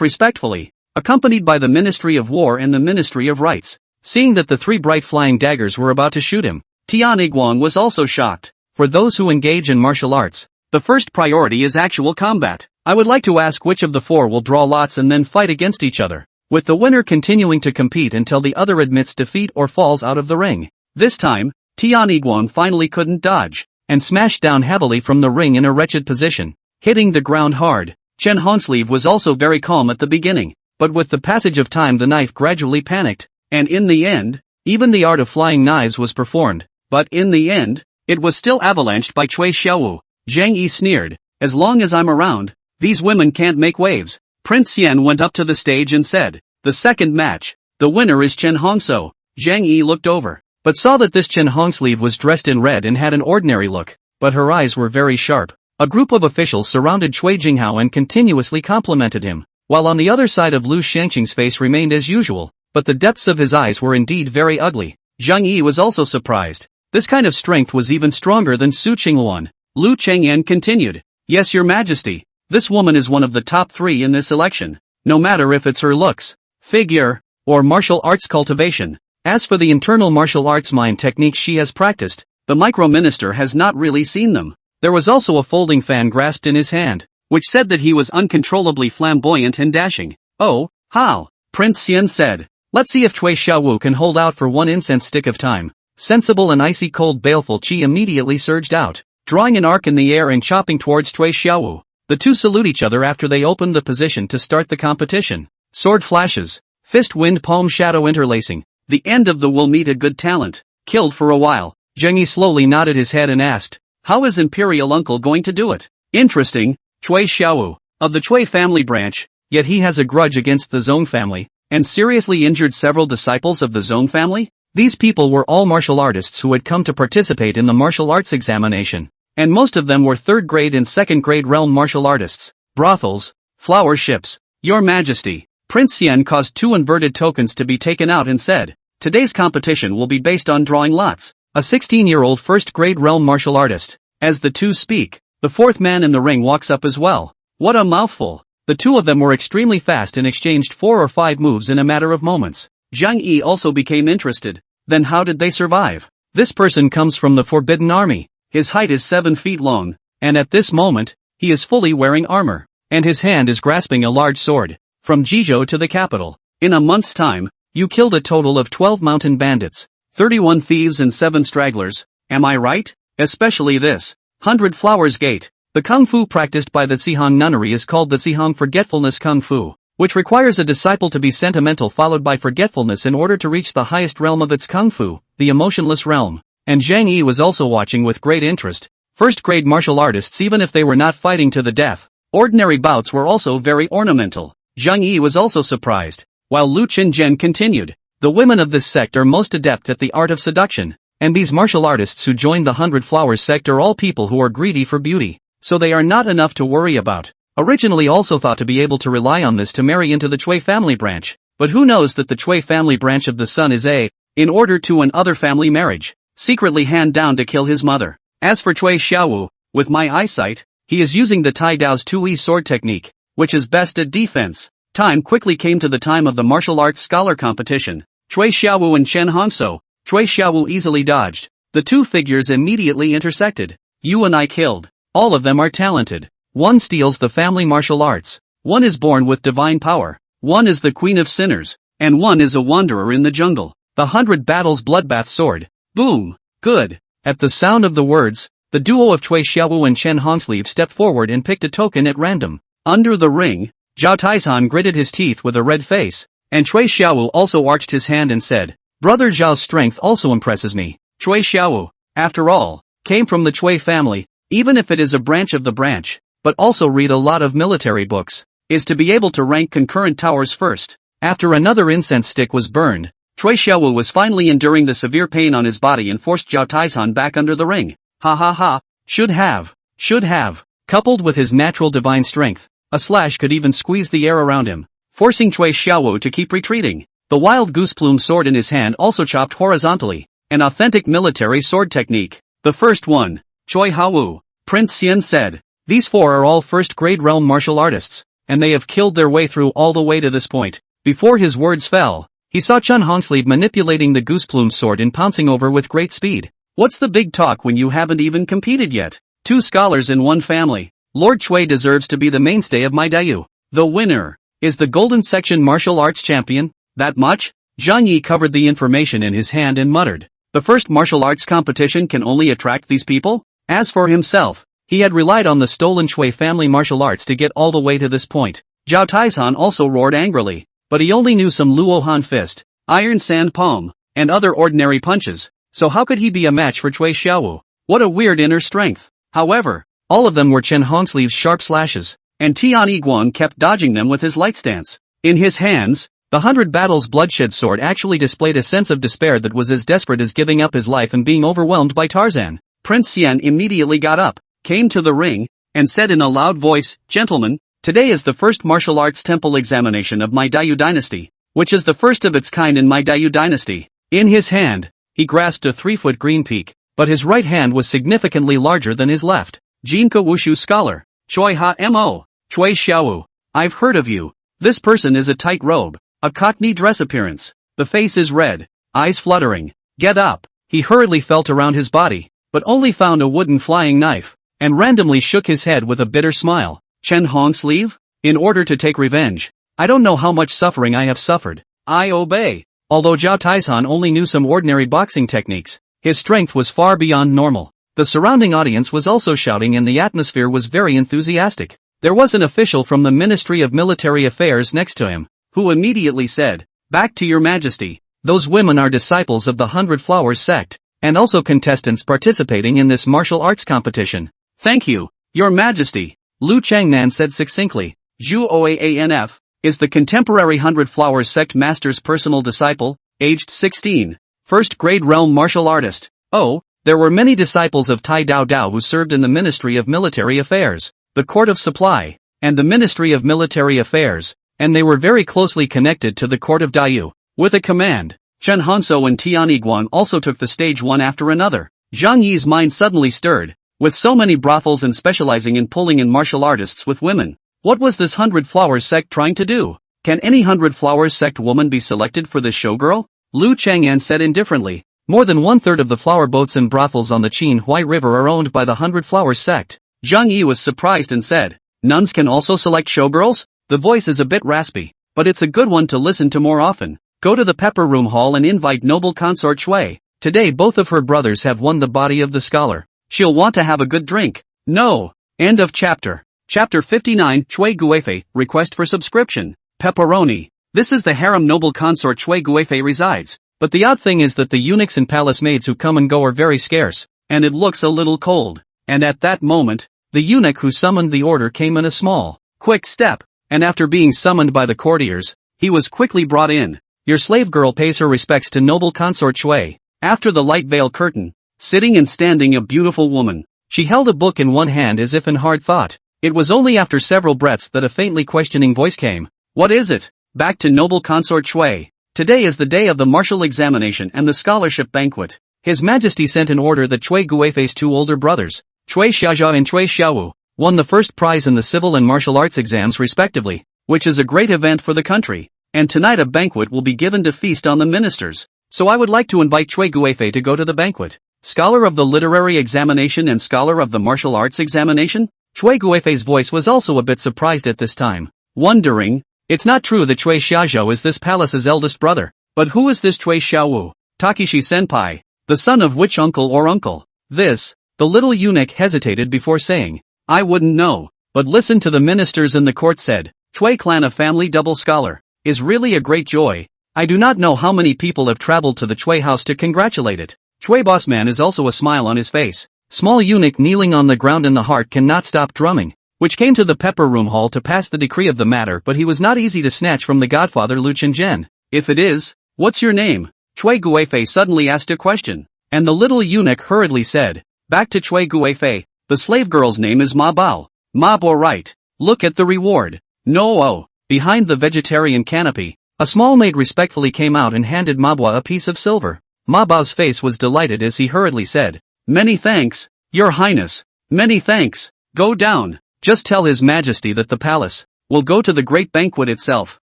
respectfully, accompanied by the Ministry of War and the Ministry of Rights. Seeing that the 3 bright flying daggers were about to shoot him, Tian Yiguang was also shocked. For those who engage in martial arts, the first priority is actual combat. I would like to ask which of the 4 will draw lots and then fight against each other, with the winner continuing to compete until the other admits defeat or falls out of the ring. This time, Tian Yiguang finally couldn't dodge, and smashed down heavily from the ring in a wretched position, hitting the ground hard. Chen Hongsleeve was also very calm at the beginning, but with the passage of time the knife gradually panicked, and in the end, even the art of flying knives was performed, but in the end, it was still avalanched by Chui Xiaowu. Zhang Yi sneered, as long as I'm around, these women can't make waves. Prince Xian went up to the stage and said, the second match, the winner is Chen Hongso. Zhang Yi looked over, but saw that this Chen Hongsleeve was dressed in red and had an ordinary look, but her eyes were very sharp. A group of officials surrounded Chui Jinghao and continuously complimented him, while on the other side of Lu Shangqing's face remained as usual, but the depths of his eyes were indeed very ugly. Zhang Yi was also surprised. This kind of strength was even stronger than Su Qingluan. Lu Chengyan continued, yes, Your Majesty, this woman is one of the top 3 in this election, no matter if it's her looks, figure, or martial arts cultivation. As for the internal martial arts mind techniques she has practiced, the micro-minister has not really seen them. There was also a folding fan grasped in his hand, which said that he was uncontrollably flamboyant and dashing. Oh, how? Prince Xian said. Let's see if Chui Xiaowu can hold out for 1 incense stick of time. Sensible and icy cold baleful qi immediately surged out, drawing an arc in the air and chopping towards Chui Xiaowu. The two salute each other after they open the position to start the competition. Sword flashes, fist wind palm shadow interlacing. The end of the will meet a good talent. Killed for a while. Zheng Yi slowly nodded his head and asked, how is Imperial Uncle going to do it? Interesting, Cui Xiaowu, of the Cui family branch, yet he has a grudge against the Zong family, and seriously injured several disciples of the Zong family? These people were all martial artists who had come to participate in the martial arts examination, and most of them were third grade and second grade realm martial artists. Brothels, flower ships. Your Majesty, Prince Xian caused 2 inverted tokens to be taken out and said, today's competition will be based on drawing lots. A 16-year-old first-grade realm martial artist. As the two speak, the 4th man in the ring walks up as well. What a mouthful. The 2 of them were extremely fast and exchanged 4 or 5 moves in a matter of moments. Zhang Yi also became interested. Then how did they survive? This person comes from the Forbidden Army. His height is 7 feet long, and at this moment, he is fully wearing armor, and his hand is grasping a large sword. From Jizhou to the capital. In a month's time, you killed a total of 12 mountain bandits. 31 thieves and 7 stragglers, am I right? Especially this. 100 Flowers Gate. The kung fu practiced by the Zihong nunnery is called the Zihong Forgetfulness Kung Fu, which requires a disciple to be sentimental followed by forgetfulness in order to reach the highest realm of its kung fu, the emotionless realm. And Zhang Yi was also watching with great interest. First-grade martial artists, even if they were not fighting to the death, ordinary bouts were also very ornamental. Zhang Yi was also surprised. While Lu Qinzhen continued, the women of this sect are most adept at the art of seduction, and these martial artists who joined the 100 Flowers sect are all people who are greedy for beauty, so they are not enough to worry about. Originally also thought to be able to rely on this to marry into the Cui family branch, but who knows that the Cui family branch of the sun is in order to an other family marriage, secretly hand down to kill his mother. As for Cui Xiaowu, with my eyesight, he is using the Tai Dao's 2E sword technique, which is best at defense. Time quickly came to the time of the martial arts scholar competition. Cui Xiaowu and Chen Hongso. Cui Xiaowu easily dodged. The 2 figures immediately intersected. You and I killed. All of them are talented. One steals the family martial arts. One is born with divine power. One is the queen of sinners. And one is a wanderer in the jungle. The 100 Battles Bloodbath Sword. Boom. Good. At the sound of the words, the duo of Cui Xiaowu and Chen Hongsleeve stepped forward and picked a token at random. Under the ring, Zhao Taizhan gritted his teeth with a red face, and Cui Xiaowu also arched his hand and said, Brother Zhao's strength also impresses me. Cui Xiaowu, after all, came from the Cui family, even if it is a branch of the branch, but also read a lot of military books, is to be able to rank concurrent towers first. After another incense stick was burned, Cui Xiaowu was finally enduring the severe pain on his body and forced Zhao Taizhan back under the ring. Ha ha ha, should have. Coupled with his natural divine strength, a slash could even squeeze the air around him, forcing Cui Xiaowu to keep retreating. The wild goose plume sword in his hand also chopped horizontally, an authentic military sword technique. The first one, Cui Haowu, Prince Xian said. These 4 are all first-grade realm martial artists, and they have killed their way through all the way to this point. Before his words fell, he saw Chen Hongsleeve manipulating the goose plume sword and pouncing over with great speed. What's the big talk when you haven't even competed yet? 2 scholars in one family. Lord Cui deserves to be the mainstay of my Dayu. The winner is the Golden Section martial arts champion. That much? Zhang Yi covered the information in his hand and muttered. The first martial arts competition can only attract these people? As for himself, he had relied on the stolen Cui family martial arts to get all the way to this point. Zhao Taizhan also roared angrily, but he only knew some Luohan fist, iron sand palm, and other ordinary punches, so how could he be a match for Cui Xiaowu? What a weird inner strength. However, all of them were Chen Hongsleeve's sharp slashes, and Tian Yiguang kept dodging them with his light stance. In his hands, the 100 Battles Bloodshed sword actually displayed a sense of despair that was as desperate as giving up his life and being overwhelmed by Tarzan. Prince Xian immediately got up, came to the ring, and said in a loud voice, Gentlemen, today is the first martial arts temple examination of my Dayu dynasty, which is the first of its kind in my Dayu dynasty. In his hand, he grasped a 3-foot green peak, but his right hand was significantly larger than his left. Jinka Wushu Scholar, Cui Ha Mo, Cui Xiaowu, I've heard of you. This person is a tight robe, a cockney dress appearance. The face is red, eyes fluttering. Get up. He hurriedly felt around his body, but only found a wooden flying knife, and randomly shook his head with a bitter smile. Chen Hongsleeve? In order to take revenge. I don't know how much suffering I have suffered. I obey. Although Zhao Taizhan only knew some ordinary boxing techniques, his strength was far beyond normal. The surrounding audience was also shouting and the atmosphere was very enthusiastic. There was an official from the Ministry of Military Affairs next to him, who immediately said, Back to your Majesty. Those women are disciples of the 100 Flowers sect, and also contestants participating in this martial arts competition. Thank you, Your Majesty, Lu Changnan said succinctly. Zhu Oaanf is the contemporary 100 Flowers sect master's personal disciple, aged 16, first-grade realm martial artist. Oh, there were many disciples of Tai Dao Dao who served in the Ministry of Military Affairs, the Court of Supply, and the Ministry of Military Affairs, and they were very closely connected to the Court of Daiyu. With a command, Chen Hanso and Tian Yiguan also took the stage one after another. Zhang Yi's mind suddenly stirred. With so many brothels and specializing in pulling in martial artists with women, what was this 100 Flowers sect trying to do? Can any 100 Flowers sect woman be selected for this showgirl? Lu Chang'an said indifferently. More than one-third of the flower boats and brothels on the Qinhuai River are owned by the 100 Flowers sect. Zhang Yi was surprised and said, nuns can also select showgirls? The voice is a bit raspy, but it's a good one to listen to more often. Go to the Pepper Room Hall and invite noble consort Shui. Today both of her brothers have won the body of the scholar. She'll want to have a good drink. No. End of chapter. Chapter 59, Shui Guifei, request for subscription. Pepperoni. This is the harem noble consort Shui Guifei resides, but the odd thing is that the eunuchs and palace maids who come and go are very scarce, and it looks a little cold. And at that moment, the eunuch who summoned the order came in a small, quick step, and after being summoned by the courtiers, he was quickly brought in. Your slave girl pays her respects to noble consort Shui. After the light veil curtain, sitting and standing a beautiful woman. She held a book in one hand as if in hard thought. It was only after several breaths that a faintly questioning voice came. What is it? Back to noble consort Shui. Today is the day of the martial examination and the scholarship banquet. His Majesty sent an order that Shui Guifei's two older brothers, Shui Xiaozhao and Shui Xiaowu, won the first prize in the civil and martial arts exams respectively, which is a great event for the country. And tonight a banquet will be given to feast on the ministers. So I would like to invite Shui Guifei to go to the banquet. Scholar of the literary examination and scholar of the martial arts examination? Shui Guifei's voice was also a bit surprised at this time, wondering, it's not true that Shui Xiaozhou is this palace's eldest brother, but who is this Shui Xiaowu? Takeshi senpai, the son of which uncle or uncle? This, the little eunuch hesitated before saying, I wouldn't know, but listen to the ministers in the court said, Shui clan a family double scholar, is really a great joy. I do not know how many people have traveled to the Shui house to congratulate it. Shui bossman is also a smile on his face. Small eunuch kneeling on the ground in the heart cannot stop drumming, which came to the Pepper Room Hall to pass the decree of the matter, but he was not easy to snatch from the godfather Lu Chenzhen. If it is, what's your name? Shui Guifei suddenly asked a question, and the little eunuch hurriedly said, back to Shui Guifei, the slave girl's name is Ma Bao. Ma Bao right. Look at the reward. No oh. Behind the vegetarian canopy, a small maid respectfully came out and handed Ma Bao a piece of silver. Ma Bao's face was delighted as he hurriedly said, many thanks, Your Highness. Many thanks. Go down. Just tell His Majesty that the palace will go to the great banquet itself.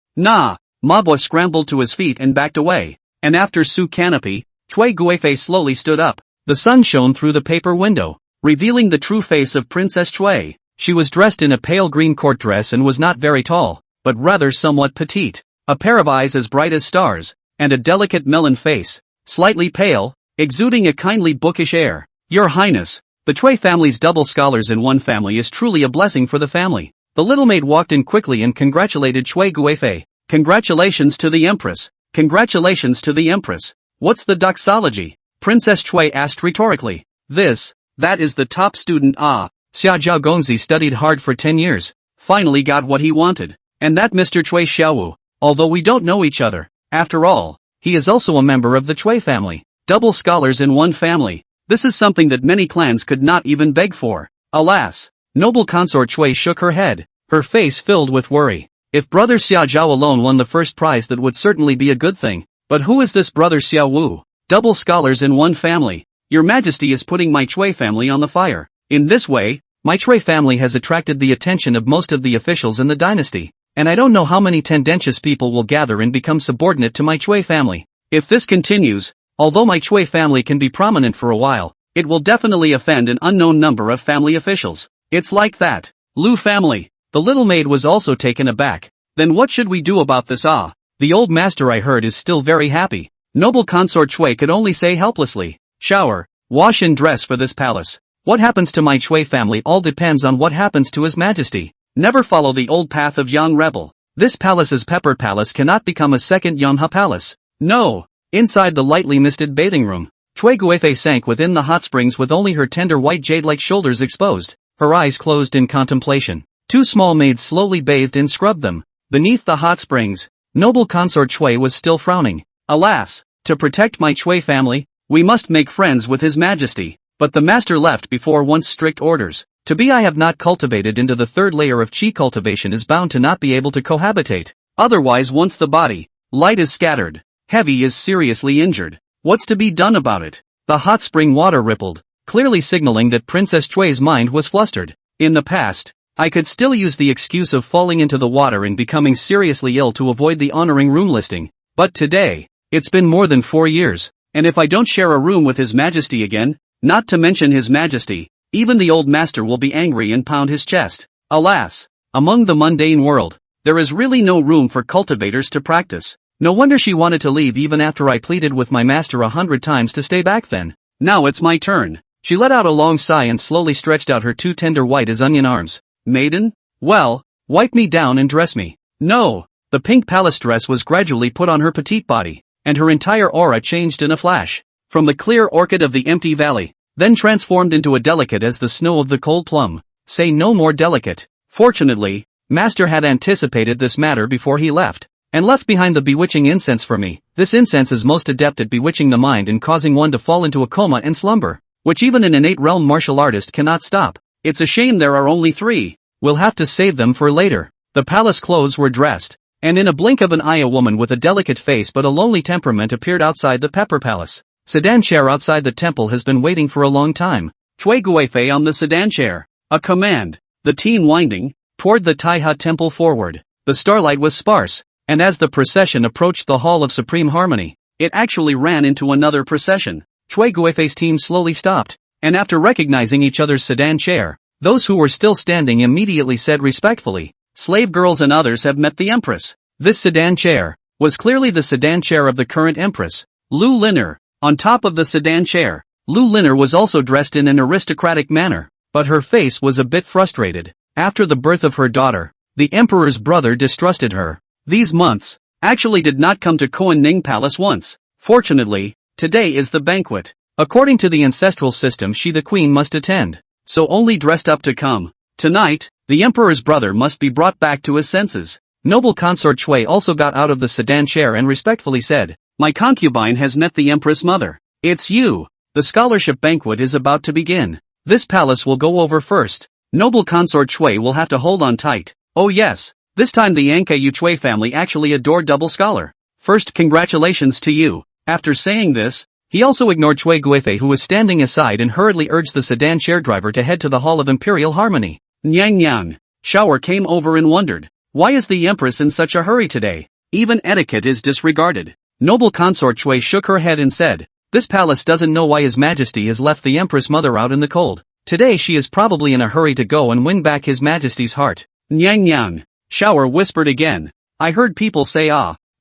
Nah. Ma Bao scrambled to his feet and backed away, and after Su Canopy, Shui Guifei slowly stood up. The sun shone through the paper window, revealing the true face of Princess Shui. She was dressed in a pale green court dress and was not very tall, but rather somewhat petite. A pair of eyes as bright as stars, and a delicate melon face, slightly pale, exuding a kindly bookish air. Your Highness, the Shui family's double scholars in one family is truly a blessing for the family. The little maid walked in quickly and congratulated Shui Guifei. Congratulations to the Empress. Congratulations to the Empress. What's the doxology? Princess Shui asked rhetorically. That is the top student Xia Zhao Gongzi studied hard for 10 years, finally got what he wanted. And that Mr. Shui Xiaowu, although we don't know each other, after all, he is also a member of the Shui family. Double scholars in one family. This is something that many clans could not even beg for. Alas. Noble consort Shui shook her head, her face filled with worry. If brother Xia Zhao alone won the first prize, that would certainly be a good thing. But who is this brother Xiao Wu? Double scholars in one family. Your Majesty is putting my Shui family on the fire. In this way, my Shui family has attracted the attention of most of the officials in the dynasty, and I don't know how many tendentious people will gather and become subordinate to my Shui family. If this continues, although my Shui family can be prominent for a while, it will definitely offend an unknown number of family officials. It's like that. Lu family. The little maid was also taken aback. Then what should we do about this? The old master, I heard, is still very happy. Noble consort Shui could only say helplessly, shower, wash and dress for this palace. What happens to my Shui family all depends on what happens to His Majesty. Never follow the old path of young rebel. This palace's Pepper Palace cannot become a second Yonha Palace. No. Inside the lightly misted bathing room, Chui Guifei sank within the hot springs with only her tender white jade-like shoulders exposed, her eyes closed in contemplation. Two small maids slowly bathed and scrubbed them. Beneath the hot springs, noble consort Chui was still frowning. Alas, to protect my Chui family, we must make friends with His Majesty. But the master left before once strict orders. To be I have not cultivated into the third layer of chi cultivation is bound to not be able to cohabitate. Otherwise once the body, light is scattered, heavy is seriously injured. What's to be done about it? The hot spring water rippled, clearly signaling that Princess Chui's mind was flustered. In the past, I could still use the excuse of falling into the water and becoming seriously ill to avoid the honoring room listing. But today, it's been more than 4 years, and if I don't share a room with His Majesty again, not to mention His Majesty, even the old master will be angry and pound his chest. Alas, among the mundane world, there is really no room for cultivators to practice. No wonder she wanted to leave even after I pleaded with my master 100 times to stay back then. Now it's my turn. She let out a long sigh and slowly stretched out her two tender white as onion arms. Maiden? Well, wipe me down and dress me. No. The pink palace dress was gradually put on her petite body, and her entire aura changed in a flash. From the clear orchid of the empty valley, then transformed into a delicate as the snow of the cold plum. Say no more delicate. Fortunately, Master had anticipated this matter before he left, and left behind the bewitching incense for me. This incense is most adept at bewitching the mind and causing one to fall into a coma and slumber, which even an innate realm martial artist cannot stop. It's a shame there are only 3. We'll have to save them for later. The palace clothes were dressed, and in a blink of an eye a woman with a delicate face but a lonely temperament appeared outside the Pepper Palace. Sedan chair outside the temple has been waiting for a long time. Chui Guifei on the sedan chair. A command. The teen winding toward the Taiha temple forward. The starlight was sparse, and as the procession approached the Hall of Supreme Harmony, it actually ran into another procession. Chui Guifei's team slowly stopped, and after recognizing each other's sedan chair, those who were still standing immediately said respectfully, "Slave girls and others have met the Empress." This sedan chair was clearly the sedan chair of the current Empress, Lu Linner. On top of the sedan chair, Lu Linner was also dressed in an aristocratic manner, but her face was a bit frustrated. After the birth of her daughter, the emperor's brother distrusted her. These months actually did not come to Koan Ning Palace once. Fortunately, today is the banquet. According to the ancestral system she the queen must attend, so only dressed up to come. Tonight, the emperor's brother must be brought back to his senses. Noble consort Chui also got out of the sedan chair and respectfully said, "My concubine has met the Empress Mother. It's you. The scholarship banquet is about to begin. This palace will go over first. Noble consort Chui will have to hold on tight. Oh yes, this time the Yankai Chui family actually adore double scholar. First congratulations to you." After saying this, he also ignored Chui Guifei who was standing aside and hurriedly urged the sedan chair driver to head to the Hall of Imperial Harmony. Nyang Nyang. Shower came over and wondered, why is the Empress in such a hurry today? Even etiquette is disregarded. Noble consort Chui shook her head and said, "This palace doesn't know why His Majesty has left the Empress Mother out in the cold. Today she is probably in a hurry to go and win back His Majesty's heart." Nyang Nyang. Shower whispered again. I heard people say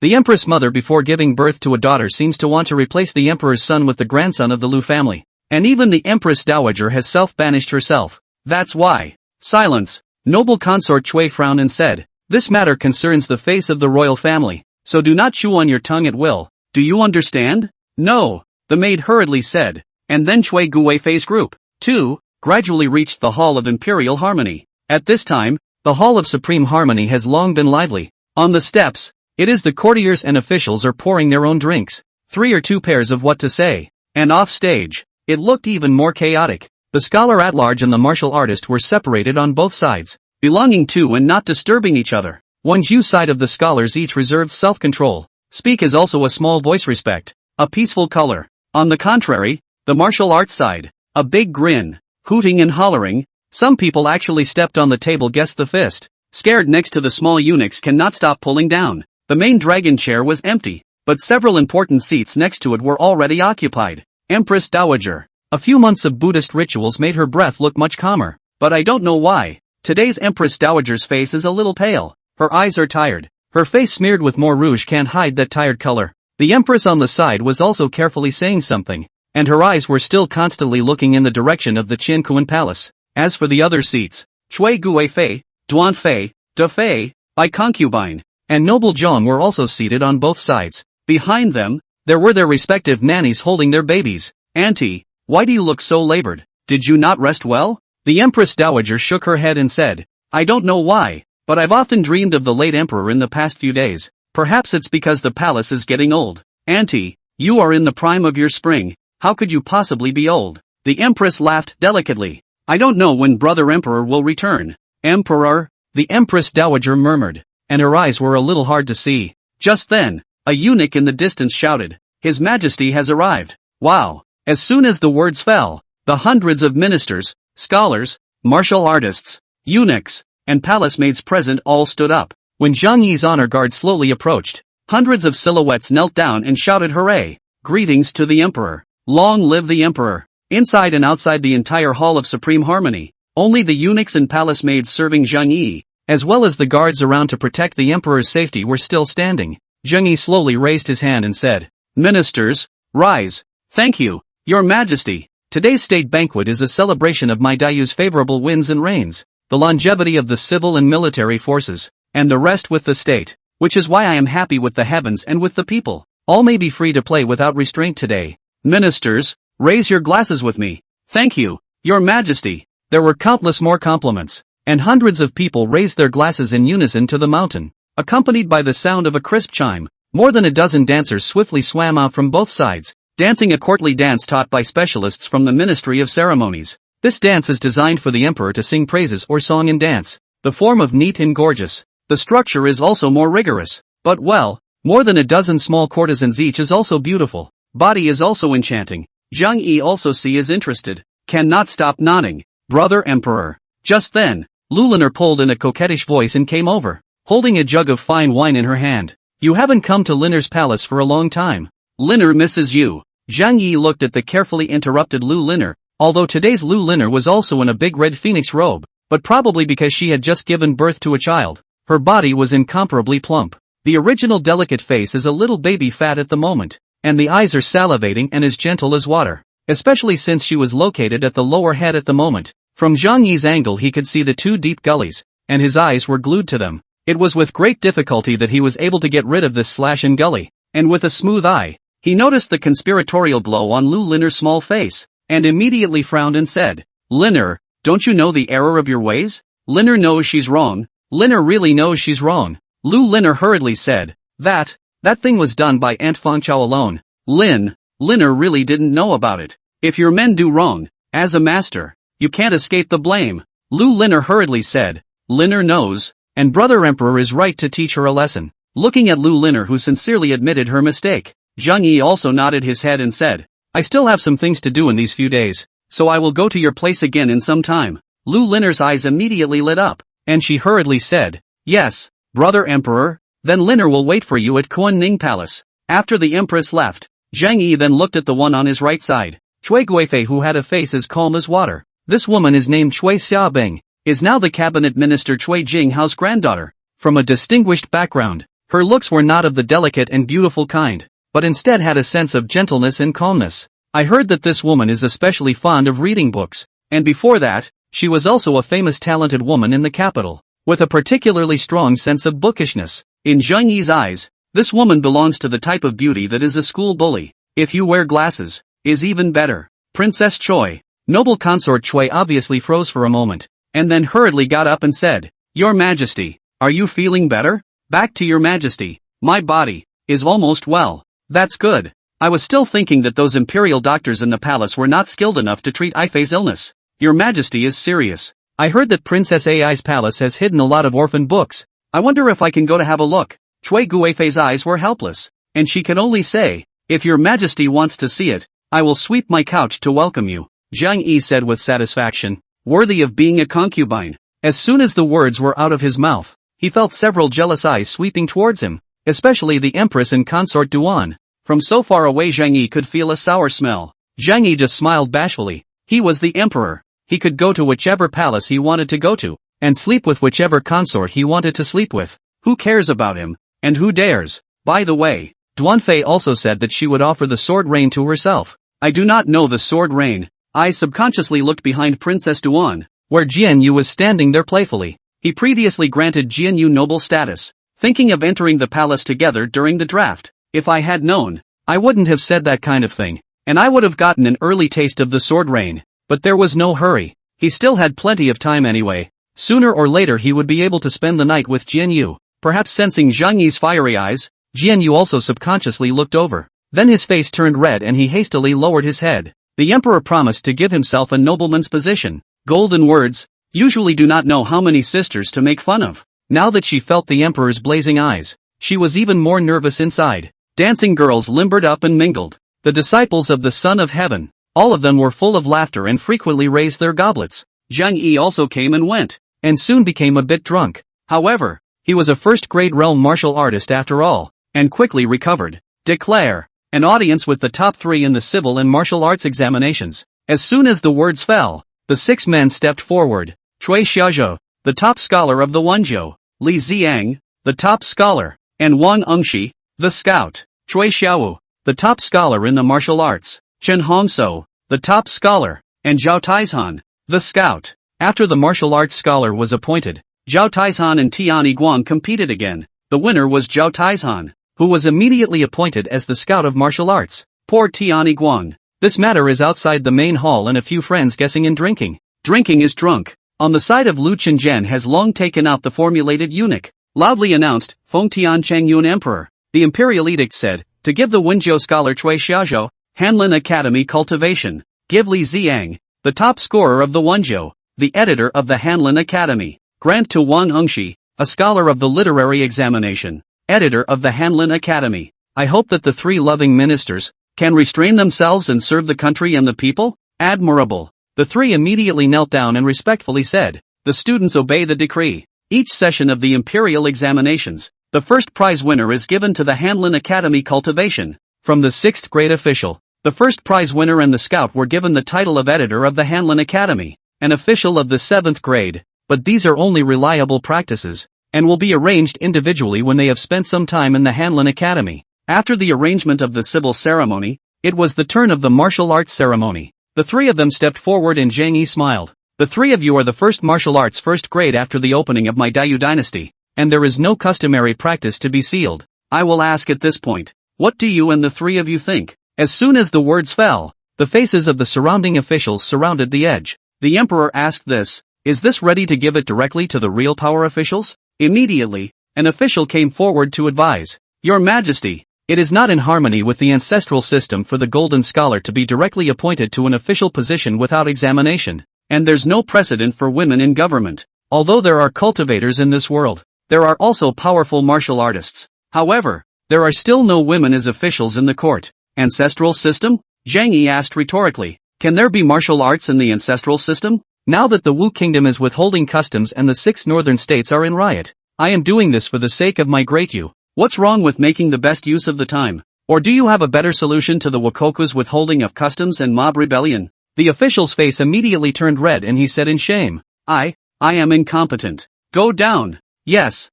the Empress Mother before giving birth to a daughter seems to want to replace the Emperor's son with the grandson of the Lu family. And even the Empress Dowager has self-banished herself. That's why. Silence. Noble consort Chui frowned and said, "This matter concerns the face of the royal family, so do not chew on your tongue at will. Do you understand?" "No," the maid hurriedly said, and then Chui Guifei's group, too, gradually reached the Hall of Imperial Harmony. At this time, the Hall of Supreme Harmony has long been lively. On the steps, it is the courtiers and officials are pouring their own drinks. 3 or 2 pairs of what to say. And off stage, it looked even more chaotic. The scholar at large and the martial artist were separated on both sides, belonging to and not disturbing each other. One's U side of the scholars each reserved self-control. Speak is also a small voice respect, a peaceful color. On the contrary, the martial arts side, a big grin, hooting and hollering. Some people actually stepped on the table, guessed the fist. Scared next to the small eunuchs cannot stop pulling down. The main dragon chair was empty, but several important seats next to it were already occupied. Empress Dowager. A few months of Buddhist rituals made her breath look much calmer, but I don't know why. Today's Empress Dowager's face is a little pale. Her eyes are tired. Her face smeared with more rouge can't hide that tired color. The Empress on the side was also carefully saying something, and her eyes were still constantly looking in the direction of the Qiankuan Palace. As for the other seats, Chui Guifei, Duan Fei, Da Fei, I Concubine, and Noble Zhang were also seated on both sides. Behind them, there were their respective nannies holding their babies. "Auntie, why do you look so labored? Did you not rest well?" The Empress Dowager shook her head and said, "I don't know why, but I've often dreamed of the late emperor in the past few days. Perhaps it's because the palace is getting old." "Auntie, you are in the prime of your spring, how could you possibly be old?" The Empress laughed delicately. "I don't know when brother emperor will return." "Emperor?" the Empress Dowager murmured, and her eyes were a little hard to see. Just then, a eunuch in the distance shouted, "His Majesty has arrived." Wow! As soon as the words fell, the hundreds of ministers, scholars, martial artists, eunuchs, and palace maids present all stood up. When Zhang Yi's honor guard slowly approached, hundreds of silhouettes knelt down and shouted hooray! Greetings to the emperor! Long live the emperor! Inside and outside the entire hall of supreme harmony, only the eunuchs and palace maids serving Zhang Yi, as well as the guards around to protect the emperor's safety, were still standing. Zhang Yi slowly raised his hand and said, "Ministers, rise. Thank you, Your Majesty. Today's state banquet is a celebration of my Dayu's favorable winds and rains, the longevity of the civil and military forces, and the rest with the state, which is why I am happy with the heavens and with the people. All may be free to play without restraint today. Ministers, raise your glasses with me. Thank you, Your Majesty." There were countless more compliments, and hundreds of people raised their glasses in unison to the mountain. Accompanied by the sound of a crisp chime, more than a dozen dancers swiftly swam out from both sides, dancing a courtly dance taught by specialists from the Ministry of Ceremonies. This dance is designed for the emperor to sing praises or song and dance, the form of neat and gorgeous. The structure is also more rigorous, but well, more than a dozen small courtesans each is also beautiful. Body is also enchanting. Zhang Yi also is interested, cannot stop nodding. "Brother Emperor." Just then, Luliner pulled in a coquettish voice and came over, holding a jug of fine wine in her hand. "You haven't come to Liner's palace for a long time. Liner misses you." Zhang Yi looked at the carefully interrupted Lu Liner, although today's Lu Liner was also in a big red phoenix robe, but probably because she had just given birth to a child. Her body was incomparably plump. The original delicate face is a little baby fat at the moment, and the eyes are salivating and as gentle as water, especially since she was located at the lower head at the moment. From Zhang Yi's angle he could see the two deep gullies, and his eyes were glued to them. It was with great difficulty that he was able to get rid of this slash and gully, and with a smooth eye, he noticed the conspiratorial glow on Lu Liner's small face, and immediately frowned and said, "Liner, don't you know the error of your ways? Liner knows she's wrong. Liner really knows she's wrong." Lu Liner hurriedly said, That thing was done by Aunt Fangchao alone. Liner really didn't know about it. If your men do wrong, as a master, you can't escape the blame." Lu Liner hurriedly said, "Liner knows, and Brother Emperor is right to teach her a lesson." Looking at Lu Liner, who sincerely admitted her mistake, Zhang Yi also nodded his head and said, "I still have some things to do in these few days, so I will go to your place again in some time." Lu Liner's eyes immediately lit up, and she hurriedly said, "Yes, Brother Emperor, then Liner will wait for you at Kuan Ning Palace." After the Empress left, Zhang Yi then looked at the one on his right side, Chui Guifei, who had a face as calm as water. This woman is named Chui Xiaobing, is now the cabinet minister Chui Jinghao's granddaughter. From a distinguished background, her looks were not of the delicate and beautiful kind, but instead had a sense of gentleness and calmness. I heard that this woman is especially fond of reading books, and before that, she was also a famous talented woman in the capital, with a particularly strong sense of bookishness. In Zhang Yi's eyes, this woman belongs to the type of beauty that is a school bully. If you wear glasses, is even better. Princess Choi. Noble consort Choi obviously froze for a moment, and then hurriedly got up and said, "Your Majesty, are you feeling better?" "Back to Your Majesty. My body is almost well." "That's good. I was still thinking that those imperial doctors in the palace were not skilled enough to treat Ifei's illness. Your Majesty is serious. I heard that Princess Ai's palace has hidden a lot of orphan books. I wonder if I can go to have a look." Chui Guifei's eyes were helpless, and she could only say, "If Your Majesty wants to see it, I will sweep my couch to welcome you." Zhang Yi said with satisfaction, "Worthy of being a concubine." As soon as the words were out of his mouth, he felt several jealous eyes sweeping towards him, especially the Empress and consort Duan. From so far away Zhang Yi could feel a sour smell. Zhang Yi just smiled bashfully. He was the emperor. He could go to whichever palace he wanted to go to, and sleep with whichever consort he wanted to sleep with. Who cares about him? And who dares? By the way, Duanfei also said that she would offer the sword rein to herself. I do not know the sword rein. I subconsciously looked behind Princess Duan, where Jian Yu was standing there playfully. He previously granted Jian Yu noble status, thinking of entering the palace together during the draft. If I had known, I wouldn't have said that kind of thing, and I would have gotten an early taste of the sword rain. But there was no hurry. He still had plenty of time anyway. Sooner or later he would be able to spend the night with Jianyu. Perhaps sensing Zhang Yi's fiery eyes, Jianyu also subconsciously looked over. Then his face turned red and he hastily lowered his head. The emperor promised to give himself a nobleman's position. Golden words usually do not know how many sisters to make fun of. Now that she felt the emperor's blazing eyes, she was even more nervous inside. Dancing girls limbered up and mingled. The disciples of the Son of Heaven. All of them were full of laughter and frequently raised their goblets. Zhang Yi also came and went, and soon became a bit drunk. However, he was a first-grade realm martial artist after all, and quickly recovered. Declare an audience with the top 3 in the civil and martial arts examinations. As soon as the words fell, the 6 men stepped forward. Cui Xiaozhou, the top scholar of the Wenzhou, Li Ziang, the top scholar, and Wang Engshi, the scout. Cui Xiaowu, the top scholar in the martial arts. Chen Hongshou, the top scholar, and Zhao Taizhan, the scout. After the martial arts scholar was appointed, Zhao Taizhan and Tian Yiguang competed again. The winner was Zhao Taizhan, who was immediately appointed as the scout of martial arts. Poor Tian Yiguang. This matter is outside the main hall and a few friends guessing and drinking. Drinking is drunk. On the side of Lu Qinzhen has long taken out the formulated eunuch. Loudly announced, Feng Tian Chengyun Emperor. The imperial edict said, to give the Wenzhou scholar Cui Xiaozhou, Hanlin Academy cultivation. Give Li Ziang, the top scorer of the Wenzhou, the editor of the Hanlin Academy. Grant to Wang Engshi, a scholar of the literary examination, editor of the Hanlin Academy. I hope that the 3 loving ministers can restrain themselves and serve the country and the people. Admirable. The 3 immediately knelt down and respectfully said, the students obey the decree. Each session of the imperial examinations, the first prize winner is given to the Hanlin Academy cultivation. From the 6th grade official, the first prize winner and the scout were given the title of editor of the Hanlin Academy, an official of the 7th grade, but these are only reliable practices, and will be arranged individually when they have spent some time in the Hanlin Academy. After the arrangement of the civil ceremony, it was the turn of the martial arts ceremony. The 3 of them stepped forward and Zhang Yi smiled. The 3 of you are the first martial arts first grade after the opening of my Dayu dynasty, and there is no customary practice to be sealed. I will ask at this point, what do you and the 3 of you think? As soon as the words fell, the faces of the surrounding officials surrounded the edge. The emperor asked this, is this ready to give it directly to the real power officials? Immediately, an official came forward to advise, Your Majesty, it is not in harmony with the ancestral system for the golden scholar to be directly appointed to an official position without examination, and there's no precedent for women in government. Although there are cultivators in this world, there are also powerful martial artists. However, there are still no women as officials in the court. Ancestral system? Zhang Yi asked rhetorically. Can there be martial arts in the ancestral system? Now that the Wu Kingdom is withholding customs and the 6 northern states are in riot, I am doing this for the sake of my great Yu. What's wrong with making the best use of the time? Or do you have a better solution to the Wakoku's withholding of customs and mob rebellion? The official's face immediately turned red and he said in shame, I am incompetent. Go down. Yes.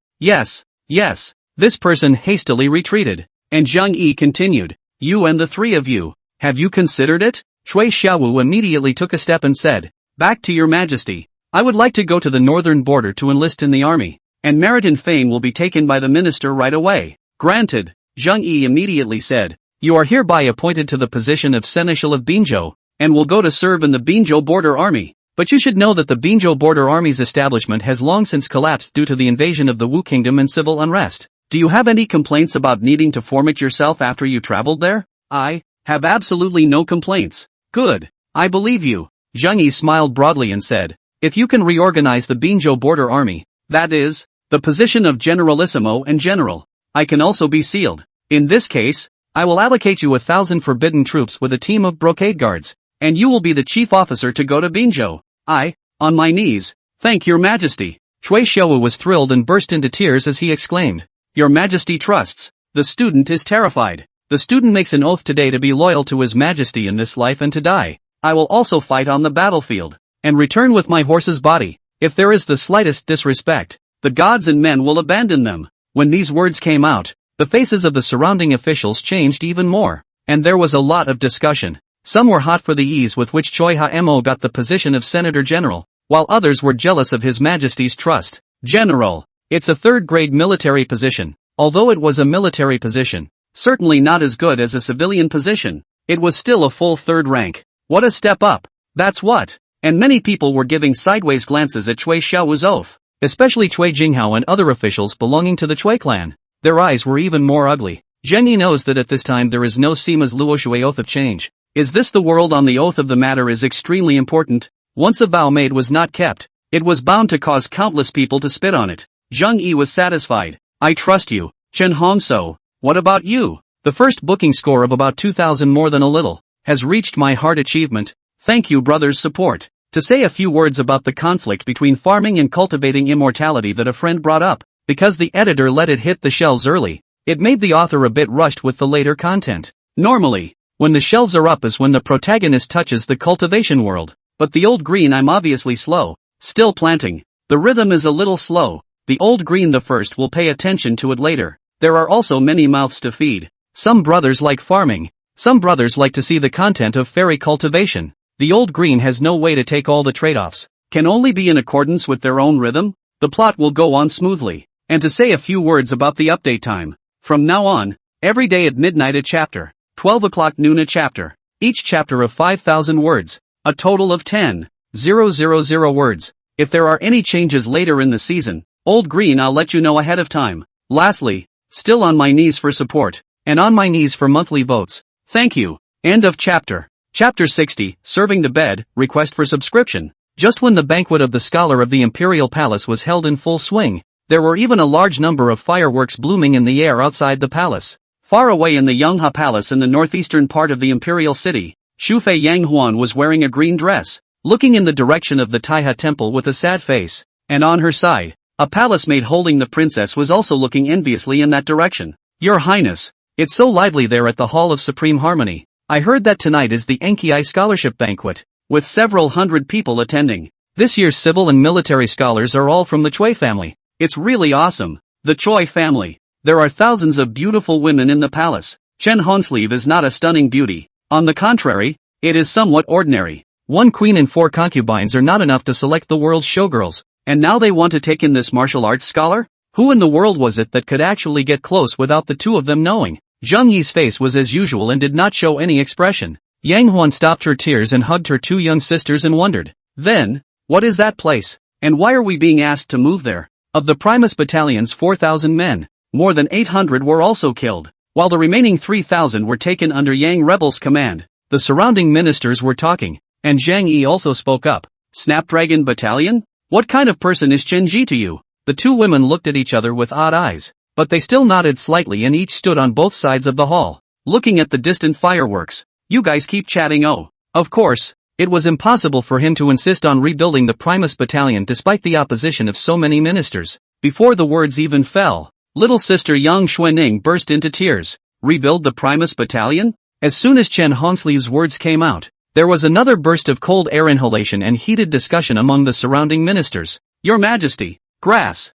This person hastily retreated. And Zhang Yi continued, you and the 3 of you, have you considered it? Cui Xiaowu immediately took a step and said, back to your majesty. I would like to go to the northern border to enlist in the army, and merit and fame will be taken by the minister right away. Granted, Zhang Yi immediately said, you are hereby appointed to the position of seneschal of Binzhou, and will go to serve in the Binzhou border army. But you should know that the Binzhou border army's establishment has long since collapsed due to the invasion of the Wu Kingdom and civil unrest. Do you have any complaints about needing to format yourself after you traveled there? I have absolutely no complaints. Good. I believe you. Zhang Yi smiled broadly and said, if you can reorganize the Binzhou border army, that is, the position of generalissimo and general, I can also be sealed. In this case, I will allocate you 1,000 forbidden troops with a team of brocade guards, and you will be the chief officer to go to Binzhou. I, on my knees, thank your majesty. Cui Xiaowu was thrilled and burst into tears as he exclaimed, your majesty trusts. The student is terrified. The student makes an oath today to be loyal to his majesty in this life and to die. I will also fight on the battlefield, and return with my horse's body. If there is the slightest disrespect, the gods and men will abandon them. When these words came out, the faces of the surrounding officials changed even more, and there was a lot of discussion. Some were hot for the ease with which Choi Ha-mo got the position of Senator General, while others were jealous of his majesty's trust. General. It's a 3rd-grade military position. Although it was a military position, Certainly not as good as a civilian position. It was still a full third rank. What a step up. That's what. And many people were giving sideways glances at Cui Xiao's oath, especially Cui Jinghao and other officials belonging to the Cui clan. Their eyes were even more ugly. Zheng Yi knows that at this time there is no Sima's Luoshui oath of change. Is this the world on the oath of the matter is extremely important? Once a vow made was not kept, it was bound to cause countless people to spit on it. Zheng Yi was satisfied. I trust you, Chen Hongso. What about you? The first booking score of about 2,000 more than a little, has reached my heart achievement. Thank you brother's support. To say a few words about the conflict between farming and cultivating immortality that a friend brought up, because the editor let it hit the shelves early, it made the author a bit rushed with the later content. Normally, when the shelves are up is when the protagonist touches the cultivation world, but the old green I'm obviously slow, still planting. The rhythm is a little slow. The old green the first will pay attention to it later. There are also many mouths to feed. Some brothers like farming. Some brothers like to see the content of fairy cultivation. The old green has no way to take all the trade-offs. Can only be in accordance with their own rhythm. The plot will go on smoothly. And to say a few words about the update time. From now on, every day at midnight a chapter. 12 o'clock noon a chapter. Each chapter of 5,000 words. A total of 10,000 words. If there are any changes later in the season, old green I'll let you know ahead of time. Lastly, still on my knees for support, and on my knees for monthly votes. Thank you. End of chapter. Chapter 60, Serving the Bed, Request for Subscription. Just when the banquet of the scholar of the Imperial Palace was held in full swing, there were even a large number of fireworks blooming in the air outside the palace. Far away in the Yonghe Palace in the northeastern part of the Imperial City, Shufei Yanghuan was wearing a green dress, looking in the direction of the Taihe Temple with a sad face, and on her side, a palace maid holding the princess was also looking enviously in that direction. Your Highness, it's so lively there at the Hall of Supreme Harmony. I heard that tonight is the Enki Scholarship Banquet, with several hundred people attending. This year's civil and military scholars are all from the Cui family. It's really awesome. The Cui family. There are thousands of beautiful women in the palace. Chen Honsleeve is not a stunning beauty. On the contrary, it is somewhat ordinary. One queen and 4 concubines are not enough to select the world's showgirls, and now they want to take in this martial arts scholar? Who in the world was it that could actually get close without the two of them knowing? Zheng Yi's face was as usual and did not show any expression. Yang Huan stopped her tears and hugged her 2 young sisters and wondered. Then, what is that place? And why are we being asked to move there? Of the Primus Battalion's 4,000 men, more than 800 were also killed, while the remaining 3,000 were taken under Yang rebels' command. The surrounding ministers were talking, and Zhang Yi also spoke up. Snapdragon Battalion? What kind of person is Chen Ji to you? The 2 women looked at each other with odd eyes, but they still nodded slightly and each stood on both sides of the hall, looking at the distant fireworks. You guys keep chatting. Oh, of course, it was impossible for him to insist on rebuilding the Primus Battalion despite the opposition of so many ministers. Before the words even fell, little sister Yang Xuening burst into tears. Rebuild the Primus Battalion? As soon as Chen Honsleeve's words came out, there was another burst of cold air inhalation and heated discussion among the surrounding ministers. Your Majesty, grass,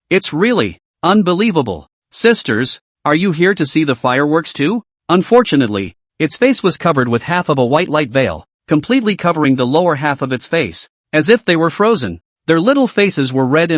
it's really unbelievable. Sisters, are you here to see the fireworks too? Unfortunately, its face was covered with half of a white light veil, completely covering the lower half of its face, as if they were frozen. Their little faces were red,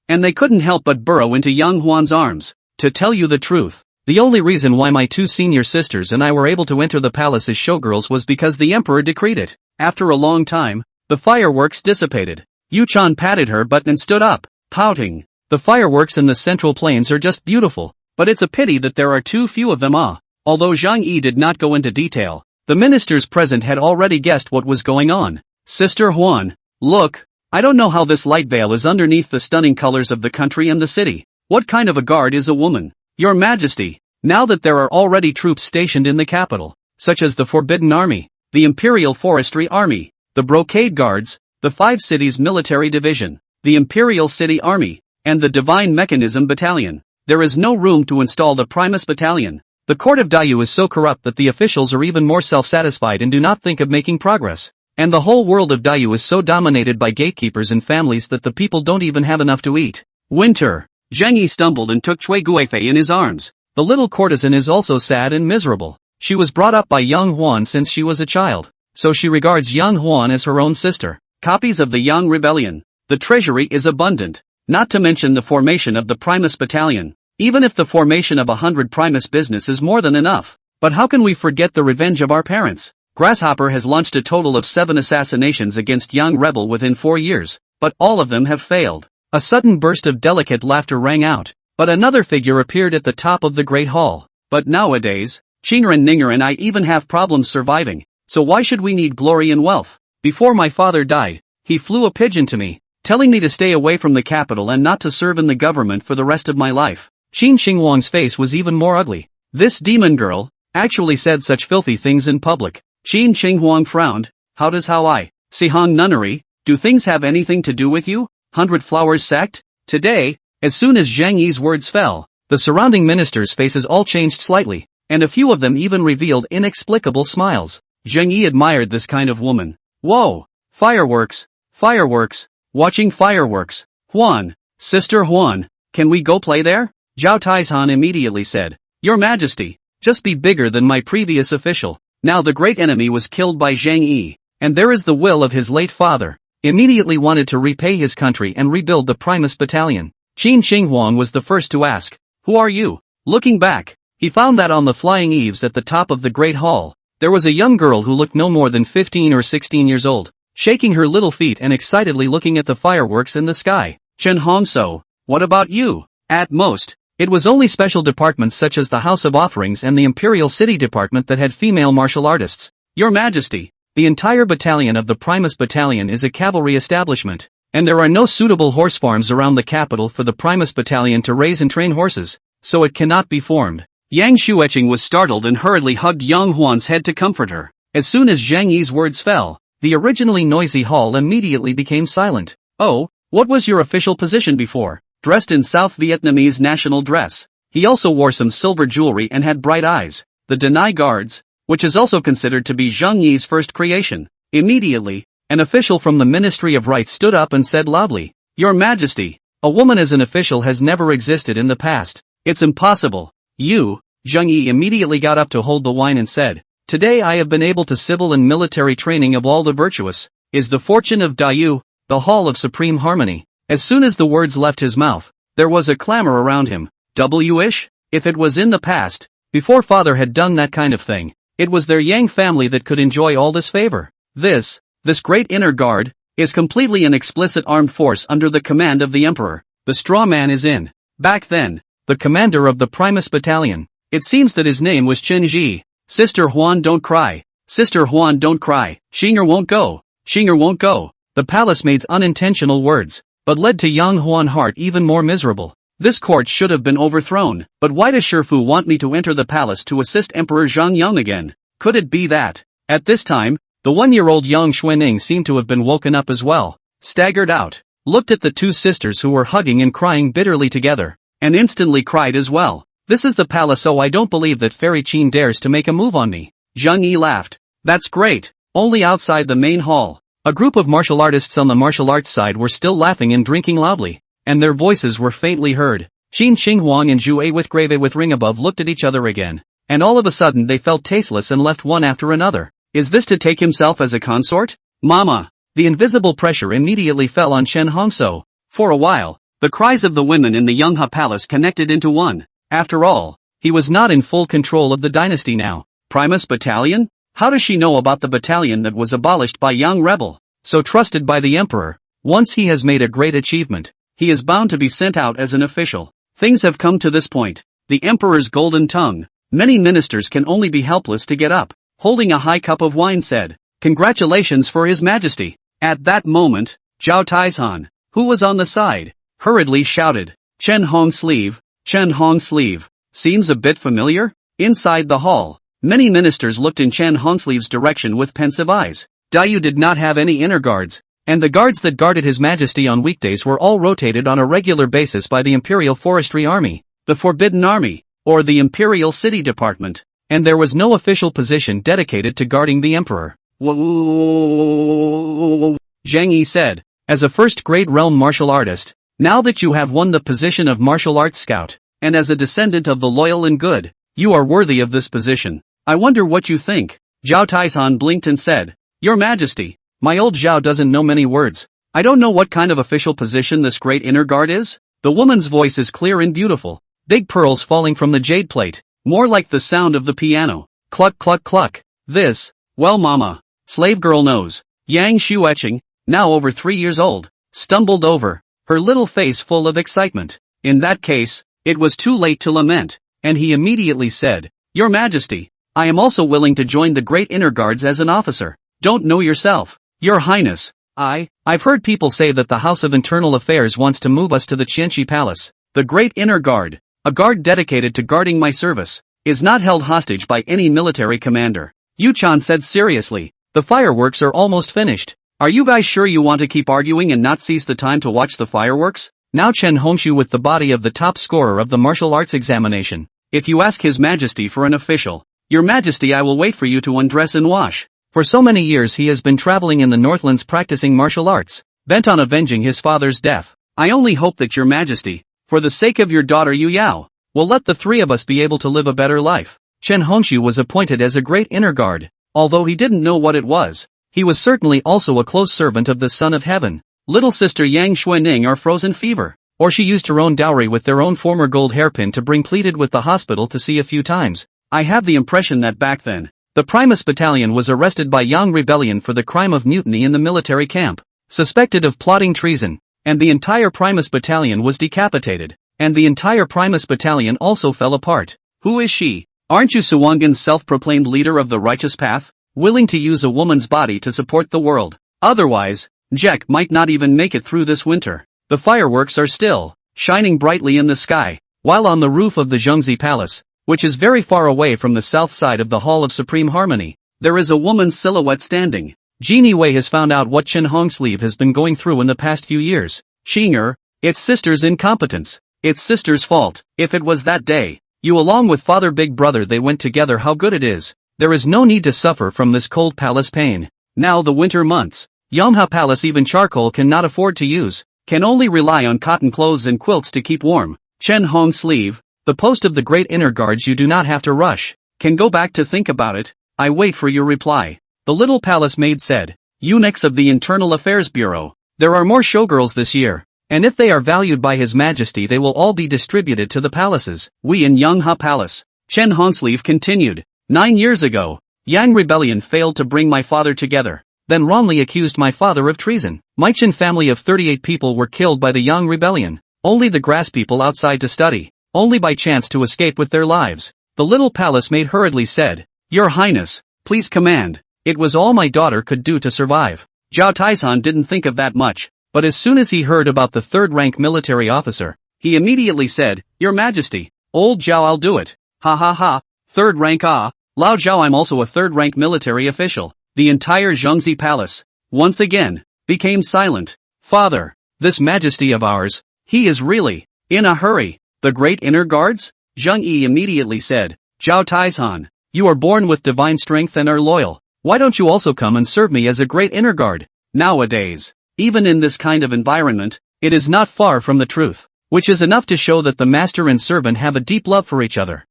and they couldn't help but burrow into Yang Huan's arms. To tell you the truth, the only reason why my 2 senior sisters and I were able to enter the palace as showgirls was because the emperor decreed it. After a long time, the fireworks dissipated. Yu-chan patted her butt and stood up, pouting. The fireworks in the central plains are just beautiful, but it's a pity that there are too few of them. Although Zhang Yi did not go into detail, the ministers present had already guessed what was going on. Sister Huan, look, I don't know how this light veil is underneath the stunning colors of the country and the city. What kind of a guard is a woman? Your Majesty, now that there are already troops stationed in the capital, such as the Forbidden Army, the Imperial Forestry Army, the Brocade Guards, the 5 Cities Military Division, the Imperial City Army, and the Divine Mechanism Battalion, there is no room to install the Primus Battalion. The court of Daiyu is so corrupt that the officials are even more self-satisfied and do not think of making progress. And the whole world of Daiyu is so dominated by gatekeepers and families that the people don't even have enough to eat. Winter. Zheng Yi stumbled and took Cui Guifei in his arms. The little courtesan is also sad and miserable. She was brought up by Yang Huan since she was a child, so she regards Yang Huan as her own sister. Copies of the Yang Rebellion. The treasury is abundant, not to mention the formation of the Primus Battalion. Even if the formation of 100 Primus business is more than enough. But how can we forget the revenge of our parents? Grasshopper has launched a total of 7 assassinations against young rebel within 4 years, but all of them have failed. A sudden burst of delicate laughter rang out, but another figure appeared at the top of the great hall. But nowadays, Chingren Ninger and I even have problems surviving, so why should we need glory and wealth? Before my father died, he flew a pigeon to me, telling me to stay away from the capital and not to serve in the government for the rest of my life. Qin Xinghuang's face was even more ugly. This demon girl actually said such filthy things in public. Qin Xinghuang frowned. How I? Sihong nunnery, do things have anything to do with you? 100 Flowers sect? Today, as soon as Zhang Yi's words fell, the surrounding ministers' faces all changed slightly, and a few of them even revealed inexplicable smiles. Zhang Yi admired this kind of woman. Whoa! Fireworks! Fireworks! Watching fireworks! Huan! Sister Huan, can we go play there? Zhao Taizhan immediately said, Your Majesty, just be bigger than my previous official. Now the great enemy was killed by Zhang Yi, and there is the will of his late father. Immediately wanted to repay his country and rebuild the Primus battalion. Qin Xinghuang was the first to ask, Who are you? Looking back, he found that on the flying eaves at the top of the great hall, there was a young girl who looked no more than 15 or 16 years old, shaking her little feet and excitedly looking at the fireworks in the sky. Chen Hongso, what about you? At most, it was only special departments such as the House of Offerings and the Imperial City Department that had female martial artists. Your Majesty, the entire battalion of the Primus Battalion is a cavalry establishment, and there are no suitable horse farms around the capital for the Primus Battalion to raise and train horses, so it cannot be formed. Yang Shueqing was startled and hurriedly hugged Yang Huan's head to comfort her. As soon as Zhang Yi's words fell, the originally noisy hall immediately became silent. Oh, what was your official position before? Dressed in South Vietnamese national dress. He also wore some silver jewelry and had bright eyes. The Denai Guards, which is also considered to be Zhang Yi's first creation. Immediately, an official from the Ministry of Rights stood up and said loudly, Your Majesty, a woman as an official has never existed in the past. It's impossible. You, Zhang Yi immediately got up to hold the wine and said, Today I have been able to civil and military training of all the virtuous, is the fortune of Dayu, the Hall of Supreme Harmony. As soon as the words left his mouth, there was a clamor around him. W-ish? If it was in the past, before father had done that kind of thing, it was their Yang family that could enjoy all this favor. This great inner guard, is completely an explicit armed force under the command of the emperor. The straw man is in. Back then, the commander of the Primus battalion. It seems that his name was Chen Ji. Sister Huan don't cry. Sister Huan don't cry. Xinger won't go. Xinger won't go. The palace maid's unintentional words, but led to Yang Huan heart even more miserable. This court should have been overthrown, but why does Shifu want me to enter the palace to assist Emperor Zhang Yang again? Could it be that? At this time, the 1-year-old Yang Xuanning seemed to have been woken up as well, staggered out, looked at the two sisters who were hugging and crying bitterly together, and instantly cried as well. This is the palace, oh I don't believe that Fairy Qin dares to make a move on me. Zhang Yi laughed. That's great. Only outside the main hall. A group of martial artists on the martial arts side were still laughing and drinking loudly, and their voices were faintly heard. Qin Xinghuang and Zhu A with ring above looked at each other again, and all of a sudden they felt tasteless and left one after another. Is this to take himself as a consort? Mama! The invisible pressure immediately fell on Chen Hongso. For a while, the cries of the women in the Yonghe Palace connected into one. After all, he was not in full control of the dynasty now. Primus Battalion? How does she know about the battalion that was abolished by Young Rebel, so trusted by the emperor? Once he has made a great achievement, he is bound to be sent out as an official. Things have come to this point. The emperor's golden tongue. Many ministers can only be helpless to get up. Holding a high cup of wine said, Congratulations for His Majesty. At that moment, Zhao Taizhan, who was on the side, hurriedly shouted, Chen Hong Sleeve, Chen Hong Sleeve. Seems a bit familiar? Inside the hall, many ministers looked in Chen Hongsleeve's direction with pensive eyes. Dayu did not have any inner guards, and the guards that guarded His Majesty on weekdays were all rotated on a regular basis by the Imperial Forestry Army, the Forbidden Army, or the Imperial City Department, and there was no official position dedicated to guarding the emperor. Zhang Yi said, as a first-grade realm martial artist, now that you have won the position of martial arts scout, and as a descendant of the loyal and good, you are worthy of this position. I wonder what you think. Zhao Taizhan blinked and said, Your Majesty, my old Zhao doesn't know many words. I don't know what kind of official position this great inner guard is. The woman's voice is clear and beautiful. big pearls falling from the jade plate, more like the sound of the piano. Cluck cluck cluck. This, well mama, slave girl knows. Yang Shueching, now over 3 years old, stumbled over, her little face full of excitement. In that case, it was too late to lament, and he immediately said, Your Majesty, I am also willing to join the Great Inner Guards as an officer. Don't know yourself. Your Highness, I've heard people say that the House of Internal Affairs wants to move us to the Qianxi Palace. The Great Inner Guard, a guard dedicated to guarding my service, is not held hostage by any military commander. Yu-chan said seriously, the fireworks are almost finished. Are you guys sure you want to keep arguing and not seize the time to watch the fireworks? Now Chen Hongshu with the body of the top scorer of the martial arts examination. If you ask His Majesty for an official, Your Majesty, I will wait for you to undress and wash. For so many years he has been traveling in the Northlands practicing martial arts, bent on avenging his father's death. I only hope that Your Majesty, for the sake of your daughter Yu Yao, will let the three of us be able to live a better life. Chen Hongshu was appointed as a Great Inner Guard. Although he didn't know what it was, he was certainly also a close servant of the Son of Heaven. Little sister Yang Xuening are frozen fever, or she used her own dowry with their own former gold hairpin to bring pleaded with the hospital to see a few times. I have the impression that back then, the Primus Battalion was arrested by Yang Rebellion for the crime of mutiny in the military camp, suspected of plotting treason, and the entire Primus Battalion was decapitated, and the entire Primus Battalion also fell apart. Who is she? Aren't you Suwangan's self-proclaimed leader of the righteous path, willing to use a woman's body to support the world? Otherwise, Jack might not even make it through this winter. The fireworks are still shining brightly in the sky, while on the roof of the Zhengzi Palace, which is very far away from the south side of the Hall of Supreme Harmony, there is a woman's silhouette standing. Genie Wei has found out what Chen Hongsleeve has been going through in the past few years. Xinger, it's sister's incompetence. It's sister's fault. If it was that day, you along with father big brother they went together, how good it is. There is no need to suffer from this cold palace pain. Now the winter months, Yamha Palace even charcoal cannot afford to use, can only rely on cotton clothes and quilts to keep warm. Chen Hongsleeve, the post of the Great Inner Guards you do not have to rush, can go back to think about it. I wait for your reply. The little palace maid said. Eunuchs of the Internal Affairs Bureau. There are more showgirls this year, and if they are valued by His Majesty they will all be distributed to the palaces. We in Yangha Palace. Chen Hongsleeve continued. 9 years ago, Yang Rebellion failed to bring my father together, then wrongly accused my father of treason. My Chen family of 38 people were killed by the Yang Rebellion. Only the grass people outside to study. Only by chance to escape with their lives. The little palace maid hurriedly said, Your Highness, please command. It was all my daughter could do to survive. Zhao Taizhan didn't think of that much, but as soon as he heard about the third-rank military officer, he immediately said, Your Majesty, old Zhao, I'll do it. Ha ha ha, third rank ah, Lao Zhao, I'm also a third-rank military official. The entire Zhengzi Palace, once again, became silent. Father, this Majesty of ours, he is really in a hurry. The Great Inner Guards? Zheng Yi immediately said, Zhao Taizhan, you are born with divine strength and are loyal. Why don't you also come and serve me as a Great Inner Guard? Nowadays, even in this kind of environment, it is not far from the truth, which is enough to show that the master and servant have a deep love for each other.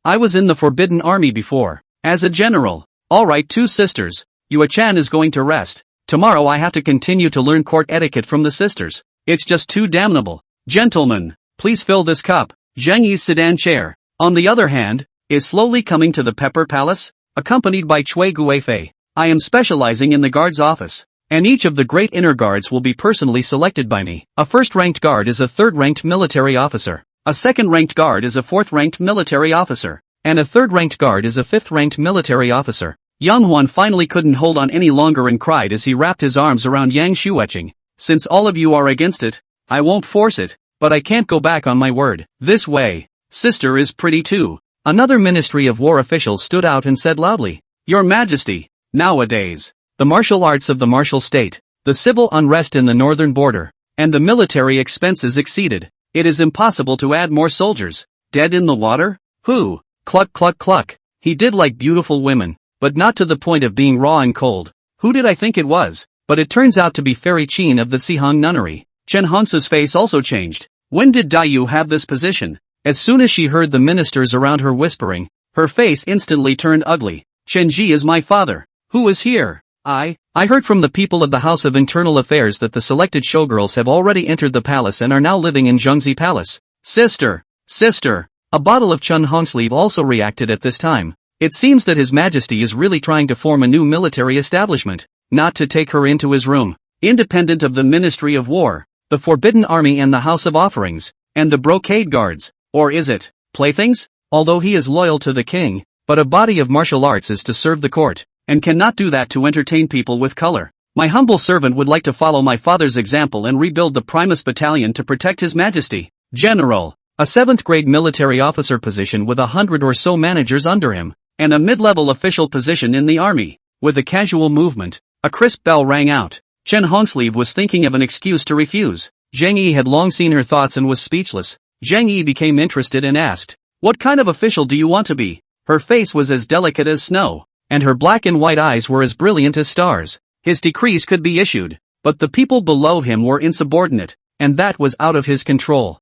I was in the Forbidden Army before, as a general. Alright, two sisters, Yua-chan is going to rest. Tomorrow I have to continue to learn court etiquette from the sisters. It's just too damnable. Gentlemen, please fill this cup. Zheng Yi's sedan chair, on the other hand, is slowly coming to the Pepper Palace, accompanied by Cui Guifei. I am specializing in the guard's office, and each of the Great Inner Guards will be personally selected by me. A first-ranked guard is a third-ranked military officer. A second-ranked guard is a fourth-ranked military officer. And a third-ranked guard is a fifth-ranked military officer. Yang Huan finally couldn't hold on any longer and cried as he wrapped his arms around Yang Shueching. Since all of you are against it, I won't force it, but I can't go back on my word. This way, sister is pretty too. Another Ministry of War official stood out and said loudly, Your Majesty, nowadays, the martial arts of the martial state, the civil unrest in the northern border, and the military expenses exceeded. It is impossible to add more soldiers. Dead in the water? Who? Cluck cluck cluck. He did like beautiful women, but not to the point of being raw and cold. Who did I think it was? But it turns out to be Fairy Qin of the Sihong Nunnery. Chen Hongsu's face also changed. When did Daiyu have this position? As soon as she heard the ministers around her whispering, her face instantly turned ugly. Chen Ji is my father. Who is here? I heard from the people of the House of Internal Affairs that the selected showgirls have already entered the palace and are now living in Zhengzi Palace. Sister, Sister. A bottle of Chun Hongsleeve also reacted at this time. It seems that His Majesty is really trying to form a new military establishment, not to take her into his room, independent of the Ministry of War, the Forbidden Army and the House of Offerings, and the Brocade Guards, or is it playthings? Although he is loyal to the king, but a body of martial arts is to serve the court, and cannot do that to entertain people with color. My humble servant would like to follow my father's example and rebuild the Primus Battalion to protect His Majesty. General. A 7th grade military officer position with 100 or so managers under him, and a mid-level official position in the army. With a casual movement, a crisp bell rang out. Chen Hongsleeve was thinking of an excuse to refuse. Zhang Yi had long seen her thoughts and was speechless. Zhang Yi became interested and asked, "What kind of official do you want to be?" Her face was as delicate as snow, and her black and white eyes were as brilliant as stars. His decrees could be issued, but the people below him were insubordinate, and that was out of his control.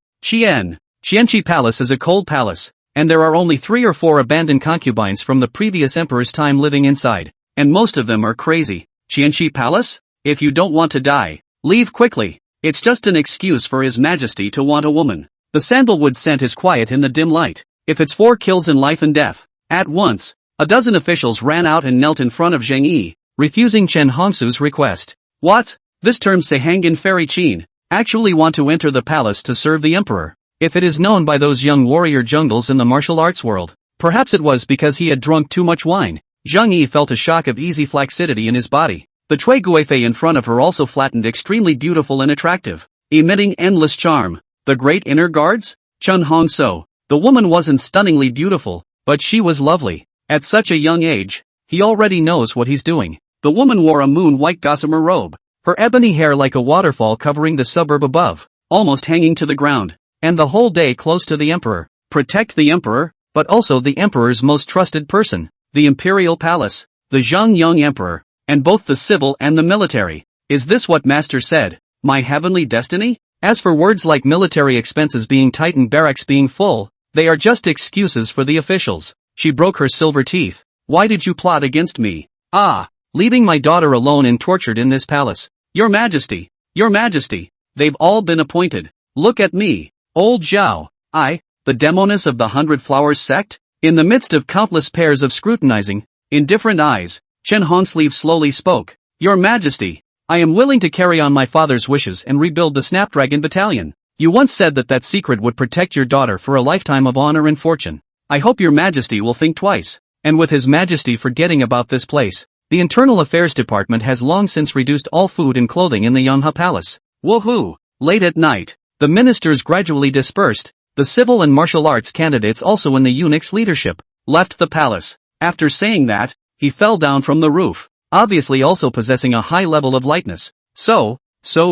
Qianqi Palace is a cold palace, and there are only 3 or 4 abandoned concubines from the previous emperor's time living inside, and most of them are crazy. Qianqi Palace? If you don't want to die, leave quickly. It's just an excuse for His Majesty to want a woman. The sandalwood scent is quiet in the dim light. If it's 4 kills in life and death. At once, a dozen officials ran out and knelt in front of Zhang Yi, refusing Chen Hongsu's request. What? This term Sehangin Fairy Qin, actually want to enter the palace to serve the emperor. If it is known by those young warrior jungles in the martial arts world, perhaps it was because he had drunk too much wine. Zhang Yi felt a shock of easy flaccidity in his body. The Cui Guifei in front of her also flattened, extremely beautiful and attractive, emitting endless charm. The great inner guards? Chun Hongso. The woman wasn't stunningly beautiful, but she was lovely. At such a young age, he already knows what he's doing. The woman wore a moon-white gossamer robe, her ebony hair like a waterfall covering the suburb above, almost hanging to the ground, and the whole day close to the emperor. Protect the emperor, but also the emperor's most trusted person, the imperial palace, the Zhongyang emperor, and both the civil and the military. Is this what Master said? My heavenly destiny? As for words like military expenses being tight and barracks being full, they are just excuses for the officials. She broke her silver teeth. Why did you plot against me? Leaving my daughter alone and tortured in this palace. Your Majesty, they've all been appointed. Look at me, old Zhao. The demoness of the 100 Flowers sect? In the midst of countless pairs of scrutinizing, indifferent eyes, Chen Hongsleeve slowly spoke. Your Majesty, I am willing to carry on my father's wishes and rebuild the Snapdragon Battalion. You once said that secret would protect your daughter for a lifetime of honor and fortune. I hope your Majesty will think twice. And with His Majesty forgetting about this place, the Internal Affairs Department has long since reduced all food and clothing in the Yonghe Palace. Woohoo! Late at night, the ministers gradually dispersed. The civil and martial arts candidates also in the eunuch's leadership left the palace. After saying that, he fell down from the roof, obviously also possessing a high level of lightness. So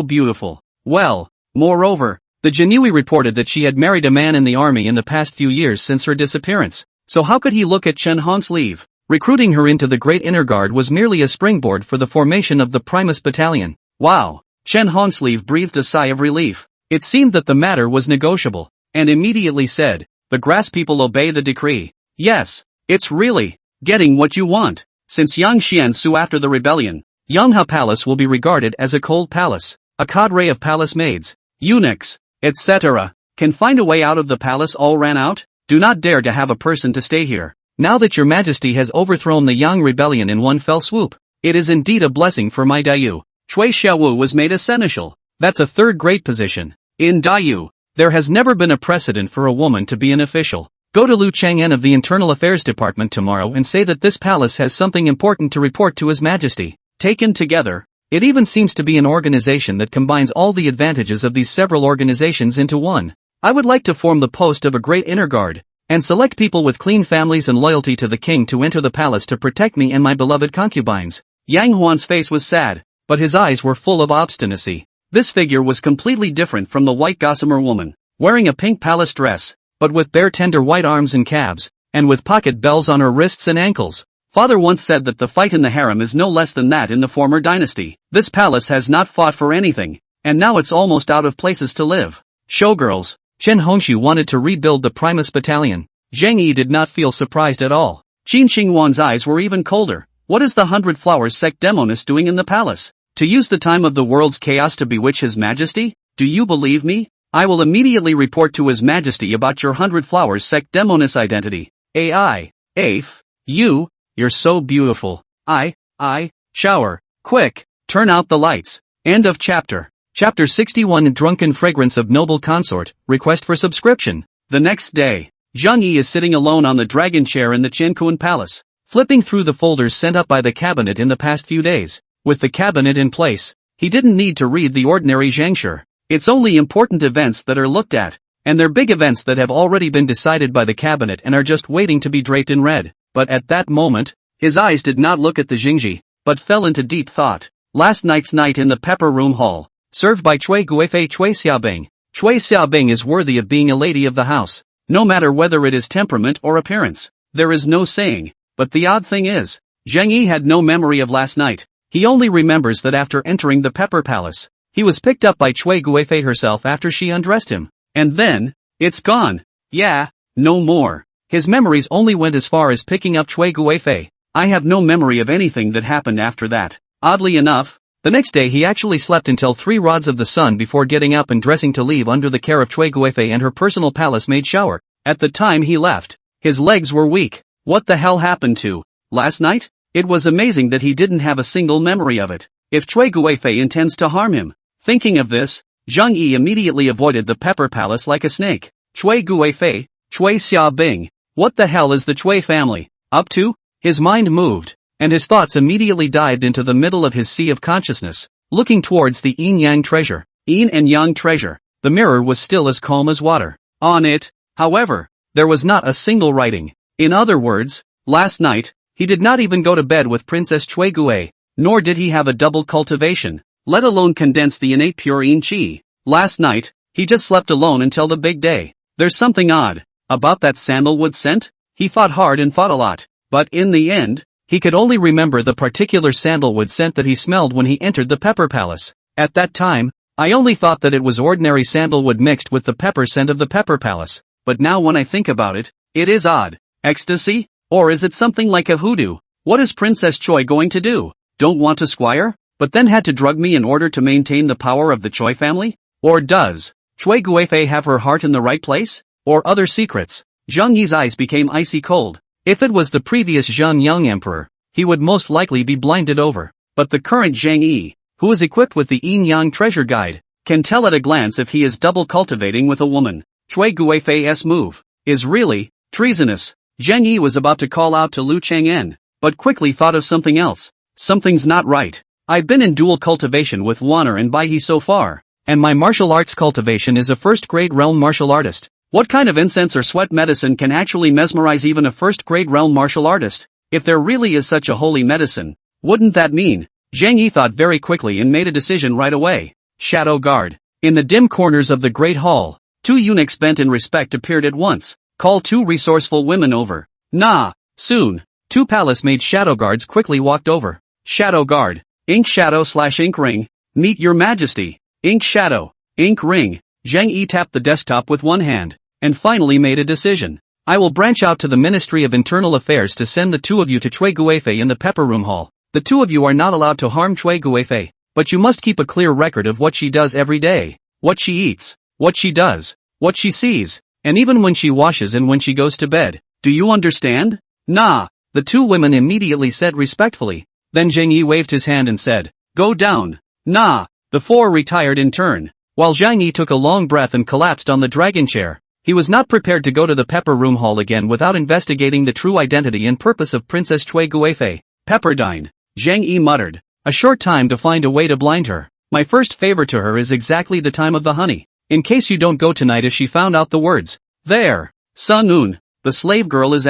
beautiful. Well, moreover, the Jinui reported that she had married a man in the army in the past few years since her disappearance. So how could he look at Chen Hongsleeve? Recruiting her into the Great Inner Guard was merely a springboard for the formation of the Primus Battalion. Wow! Chen Hongsleeve breathed a sigh of relief. It seemed that the matter was negotiable, and immediately said, the grass people obey the decree. Yes, it's really getting what you want. Since Yang Xian Su after the rebellion, Yonghe Palace will be regarded as a cold palace. A cadre of palace maids, eunuchs, etc. can find a way out of the palace. All ran out. Do not dare to have a person to stay here. Now that your Majesty has overthrown the Yang rebellion in one fell swoop, it is indeed a blessing for my Dayu. Cui Xiaowu was made a seneschal. That's a third great position. In Dayu, there has never been a precedent for a woman to be an official. Go to Liu Chang'an of the Internal Affairs Department tomorrow and say that this palace has something important to report to His Majesty. Taken together, it even seems to be an organization that combines all the advantages of these several organizations into one. I would like to form the post of a Great Inner Guard, and select people with clean families and loyalty to the king to enter the palace to protect me and my beloved concubines. Yang Huan's face was sad, but his eyes were full of obstinacy. This figure was completely different from the white gossamer woman, wearing a pink palace dress, but with bare tender white arms and calves, and with pocket bells on her wrists and ankles. Father once said that the fight in the harem is no less than that in the former dynasty. This palace has not fought for anything, and now it's almost out of places to live. Showgirls. Chen Hongshu wanted to rebuild the Primus Battalion. Zhang Yi did not feel surprised at all. Qin Xingwan's eyes were even colder. What is the 100 Flowers sect demoness doing in the palace? To use the time of the world's chaos to bewitch His Majesty? Do you believe me? I will immediately report to His Majesty about your 100 Flowers sect demoness identity. AI. Afe. You're so beautiful. Shower. Quick, turn out the lights. End of chapter. Chapter 61 Drunken Fragrance of Noble Consort, Request for Subscription. The next day, Zhang Yi is sitting alone on the dragon chair in the Qiankuan Palace, flipping through the folders sent up by the cabinet in the past few days. With the cabinet in place, he didn't need to read the ordinary zhangshi. It's only important events that are looked at, and they're big events that have already been decided by the cabinet and are just waiting to be draped in red. But at that moment, his eyes did not look at the zhangshi, but fell into deep thought. Last night's night in the Pepper Room Hall, served by Cui Guifei Cui Xiaobing. Cui Xiaobing is worthy of being a lady of the house, no matter whether it is temperament or appearance. There is no saying, but the odd thing is, Zhang Yi had no memory of last night. He only remembers that after entering the Pepper Palace, he was picked up by Cui Guifei herself after she undressed him. And then, it's gone. Yeah, no more. His memories only went as far as picking up Cui Guifei. I have no memory of anything that happened after that. Oddly enough, the next day he actually slept until 3 rods of the sun before getting up and dressing to leave under the care of Cui Guifei and her personal palace-made shower. At the time he left, his legs were weak. What the hell happened to last night? It was amazing that he didn't have a single memory of it. If Cui Guifei intends to harm him. Thinking of this, Zhang Yi immediately avoided the Pepper Palace like a snake. Cui Guifei, Cui Xiaobing, what the hell is the Cui family up to? His mind moved, and his thoughts immediately dived into the middle of his sea of consciousness, looking towards the yin-yang treasure. Yin and yang treasure. The mirror was still as calm as water. On it, however, there was not a single writing. In other words, last night, he did not even go to bed with Princess Cui Gui, nor did he have a double cultivation, let alone condense the innate pure yin qi. Last night, he just slept alone until the big day. There's something odd about that sandalwood scent. He thought hard and thought a lot, but in the end, he could only remember the particular sandalwood scent that he smelled when he entered the Pepper Palace. At that time, I only thought that it was ordinary sandalwood mixed with the pepper scent of the Pepper Palace, but now when I think about it, it is odd. Ecstasy? Or is it something like a hoodoo? What is Princess Choi going to do? Don't want to squire? But then had to drug me in order to maintain the power of the Choi family? Or does Cui Guifei have her heart in the right place? Or other secrets? Zhang Yi's eyes became icy cold. If it was the previous Zhang Yang Emperor, he would most likely be blinded over. But the current Zhang Yi, who is equipped with the yin-yang treasure guide, can tell at a glance if he is double cultivating with a woman. Cui Guifei's move is really treasonous. Zhang Yi was about to call out to Lu Chang'an, but quickly thought of something else. Something's not right. I've been in dual cultivation with Wanner and Baihe so far, and my martial arts cultivation is a first-grade realm martial artist. What kind of incense or sweat medicine can actually mesmerize even a first-grade realm martial artist? If there really is such a holy medicine, wouldn't that mean? Zhang Yi thought very quickly and made a decision right away. Shadow Guard. In the dim corners of the Great Hall, 2 eunuchs bent in respect appeared at once. Call 2 resourceful women over. Nah. Soon, 2 palace-made shadow guards quickly walked over. Shadow Guard. Ink Shadow / Ink Ring. Meet your majesty. Ink Shadow. Ink Ring. Zhang Yi tapped the desktop with one hand, and finally made a decision. I will branch out to the Ministry of Internal Affairs to send the 2 of you to Cui Guifei in the Pepper Room Hall. The 2 of you are not allowed to harm Cui Guifei, but you must keep a clear record of what she does every day, what she eats, what she does, what she sees, and even when she washes and when she goes to bed. Do you understand? Nah, the 2 women immediately said respectfully. Then Zhang Yi waved his hand and said, go down. Nah, the 4 retired in turn, while Zhang Yi took a long breath and collapsed on the dragon chair. He was not prepared to go to the Pepper Room Hall again without investigating the true identity and purpose of Princess Cui Guifei. Pepperdine. Zhang Yi muttered. A short time to find a way to blind her. My first favor to her is exactly the time of the honey. In case you don't go tonight if she found out the words. There. Sun Un, the slave girl is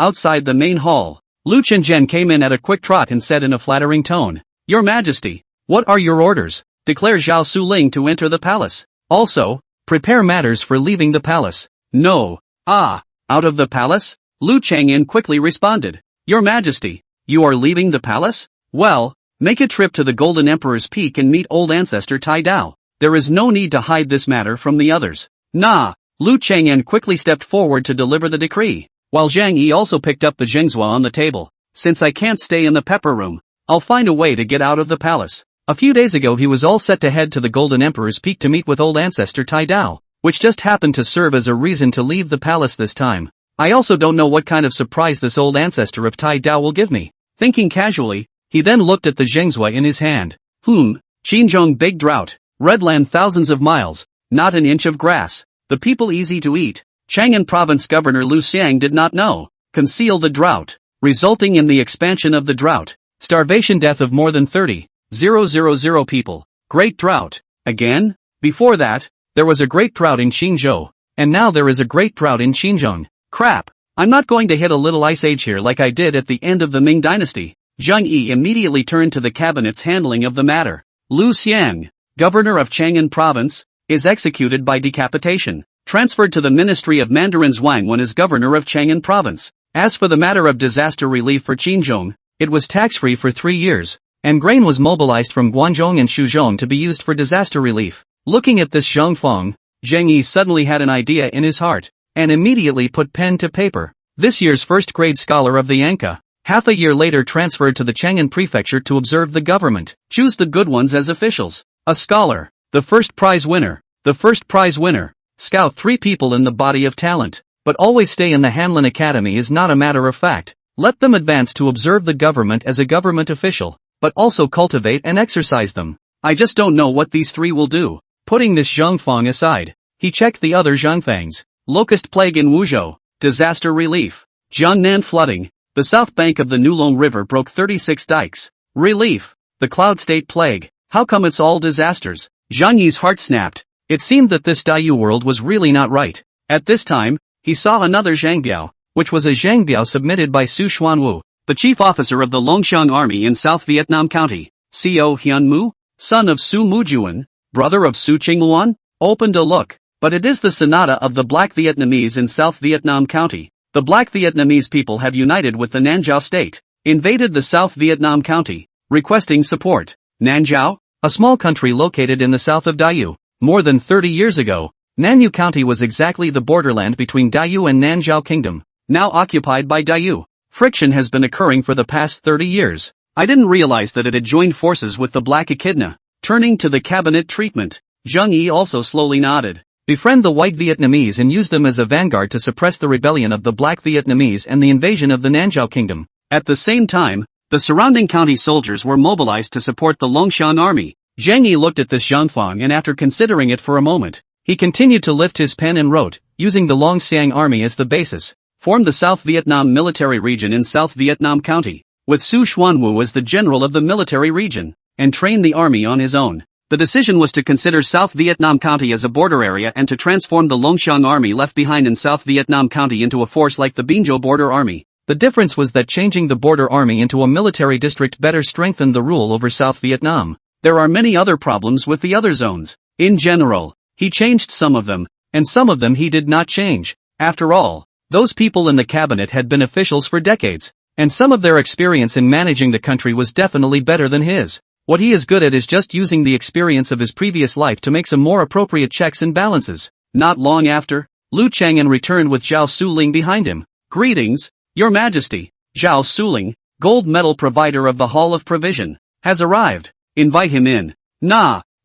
outside the main hall. Lu Chenjian came in at a quick trot and said in a flattering tone. Your Majesty, what are your orders? Declare Zhao Suling to enter the palace. Also, prepare matters for leaving the palace. No. Out of the palace? Lu Chang'an quickly responded. Your Majesty, you are leaving the palace? Well, make a trip to the Golden Emperor's Peak and meet old ancestor Tai Dao. There is no need to hide this matter from the others. Nah. Lu Chang'an quickly stepped forward to deliver the decree, while Zhang Yi also picked up the Zhengzhua on the table. Since I can't stay in the Pepper Room, I'll find a way to get out of the palace. A few days ago he was all set to head to the Golden Emperor's Peak to meet with old ancestor Tai Dao, which just happened to serve as a reason to leave the palace this time. I also don't know what kind of surprise this old ancestor of Tai Dao will give me. Thinking casually, he then looked at the zhengzui in his hand. Xinjiang big drought. Red land thousands of miles. Not an inch of grass. The people easy to eat. Chang'an Province Governor Lu Xiang did not know. Conceal the drought. Resulting in the expansion of the drought. Starvation death of more than 30,000 people. Great drought. Again? Before that, there was a great drought in Qingzhou. And now there is a great drought in Xinjiang. Crap. I'm not going to hit a little ice age here like I did at the end of the Ming dynasty. Zhang Yi immediately turned to the cabinet's handling of the matter. Lu Xiang, governor of Chang'an Province, is executed by decapitation. Transferred to the Ministry of Mandarins Wang as governor of Chang'an Province. As for the matter of disaster relief for Xinjiang, it was tax-free for 3 years, and grain was mobilized from Guangdong and Shuzhong to be used for disaster relief. Looking at this Zhang Feng, Zhang Yi suddenly had an idea in his heart, and immediately put pen to paper. This year's first-grade scholar of the Anka, half a year later transferred to the Chang'an Prefecture to observe the government. Choose the good ones as officials. A scholar. The first prize winner. The first prize winner. Scout 3 people in the body of talent. But always stay in the Hanlin Academy is not a matter of fact. Let them advance to observe the government as a government official, but also cultivate and exercise them. I just don't know what these 3 will do. Putting this Zhang Feng aside, he checked the other Zhangfangs. Locust plague in Wuzhou. Disaster relief. Jiangnan flooding. The south bank of the Nulong River broke 36 dikes. Relief. The Cloud State plague. How come it's all disasters? Zhang Yi's heart snapped. It seemed that this Dayu world was really not right. At this time, he saw another Zhangbiao, which was a Zhangbiao submitted by Su Xuanwu, the chief officer of the Longxiang army in South Vietnam County. Co Hyunmu, son of Su Mujuan, brother of Su Qingluan, opened a look. But it is the Sonata of the Black Vietnamese in South Vietnam County. The Black Vietnamese people have united with the Nanjiao state, invaded the South Vietnam County, requesting support. Nanjiao, a small country located in the south of Dayu. More than 30 years ago, Nanyu County was exactly the borderland between Dayu and Nanjiao Kingdom, now occupied by Dayu. Friction has been occurring for the past 30 years. I didn't realize that it had joined forces with the Black Echidna. Turning to the cabinet treatment, Zhang Yi also slowly nodded. Befriend the white Vietnamese and use them as a vanguard to suppress the rebellion of the Black Vietnamese and the invasion of the Nanjiao Kingdom. At the same time, the surrounding county soldiers were mobilized to support the Longshan army. Zhang Yi looked at this Zhangfang and after considering it for a moment, he continued to lift his pen and wrote, using the Longxiang army as the basis, formed the South Vietnam military region in South Vietnam County, with Su Xuanwu as the general of the military region, and trained the army on his own. The decision was to consider South Vietnam County as a border area and to transform the Longxiang army left behind in South Vietnam County into a force like the Binzhou border army. The difference was that changing the border army into a military district better strengthened the rule over South Vietnam. There are many other problems with the other zones. In general, he changed some of them, and some of them he did not change. After all, those people in the cabinet had been officials for decades, and some of their experience in managing the country was definitely better than his. What he is good at is just using the experience of his previous life to make some more appropriate checks and balances. Not long after, Lu Chang'an returned with Zhao Suling behind him. Greetings, Your Majesty. Zhao Suling, gold medal provider of the Hall of Provision, has arrived. Invite him in.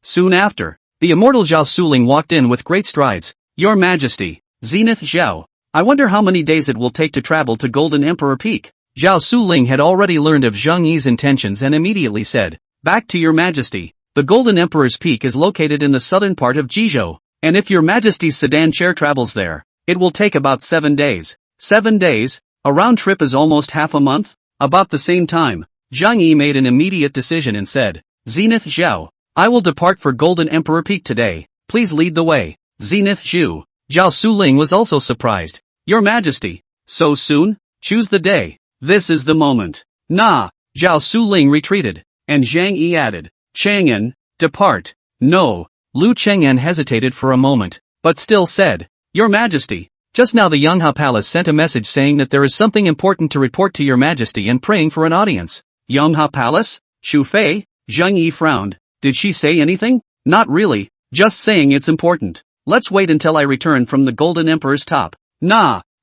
Soon after, the immortal Zhao Suling walked in with great strides. Your Majesty, Zenith Zhao. I wonder how many days it will take to travel to Golden Emperor Peak. Zhao Suling had already learned of Zhang Yi's intentions and immediately said, Back to Your Majesty. The Golden Emperor's Peak is located in the southern part of Jizhou, and if Your Majesty's sedan chair travels there, it will take about 7 days. 7 days? A round trip is almost half a month? About the same time, Zhang Yi made an immediate decision and said, Zenith Zhao, I will depart for Golden Emperor Peak today. Please lead the way. Zenith Zhu. Zhao Suling was also surprised. Your Majesty. So soon? Choose the day. This is the moment. Zhao Suling retreated, and Zhang Yi added, Chang'an, depart. No. Lu Chang'an hesitated for a moment, but still said, Your Majesty. Just now the Yonghua Palace sent a message saying that there is something important to report to Your Majesty and praying for an audience. Yonghua Palace? Shu Fei? Zhang Yi frowned. Did she say anything? Not really, just saying it's important. Let's wait until I return from the Golden Emperor's top.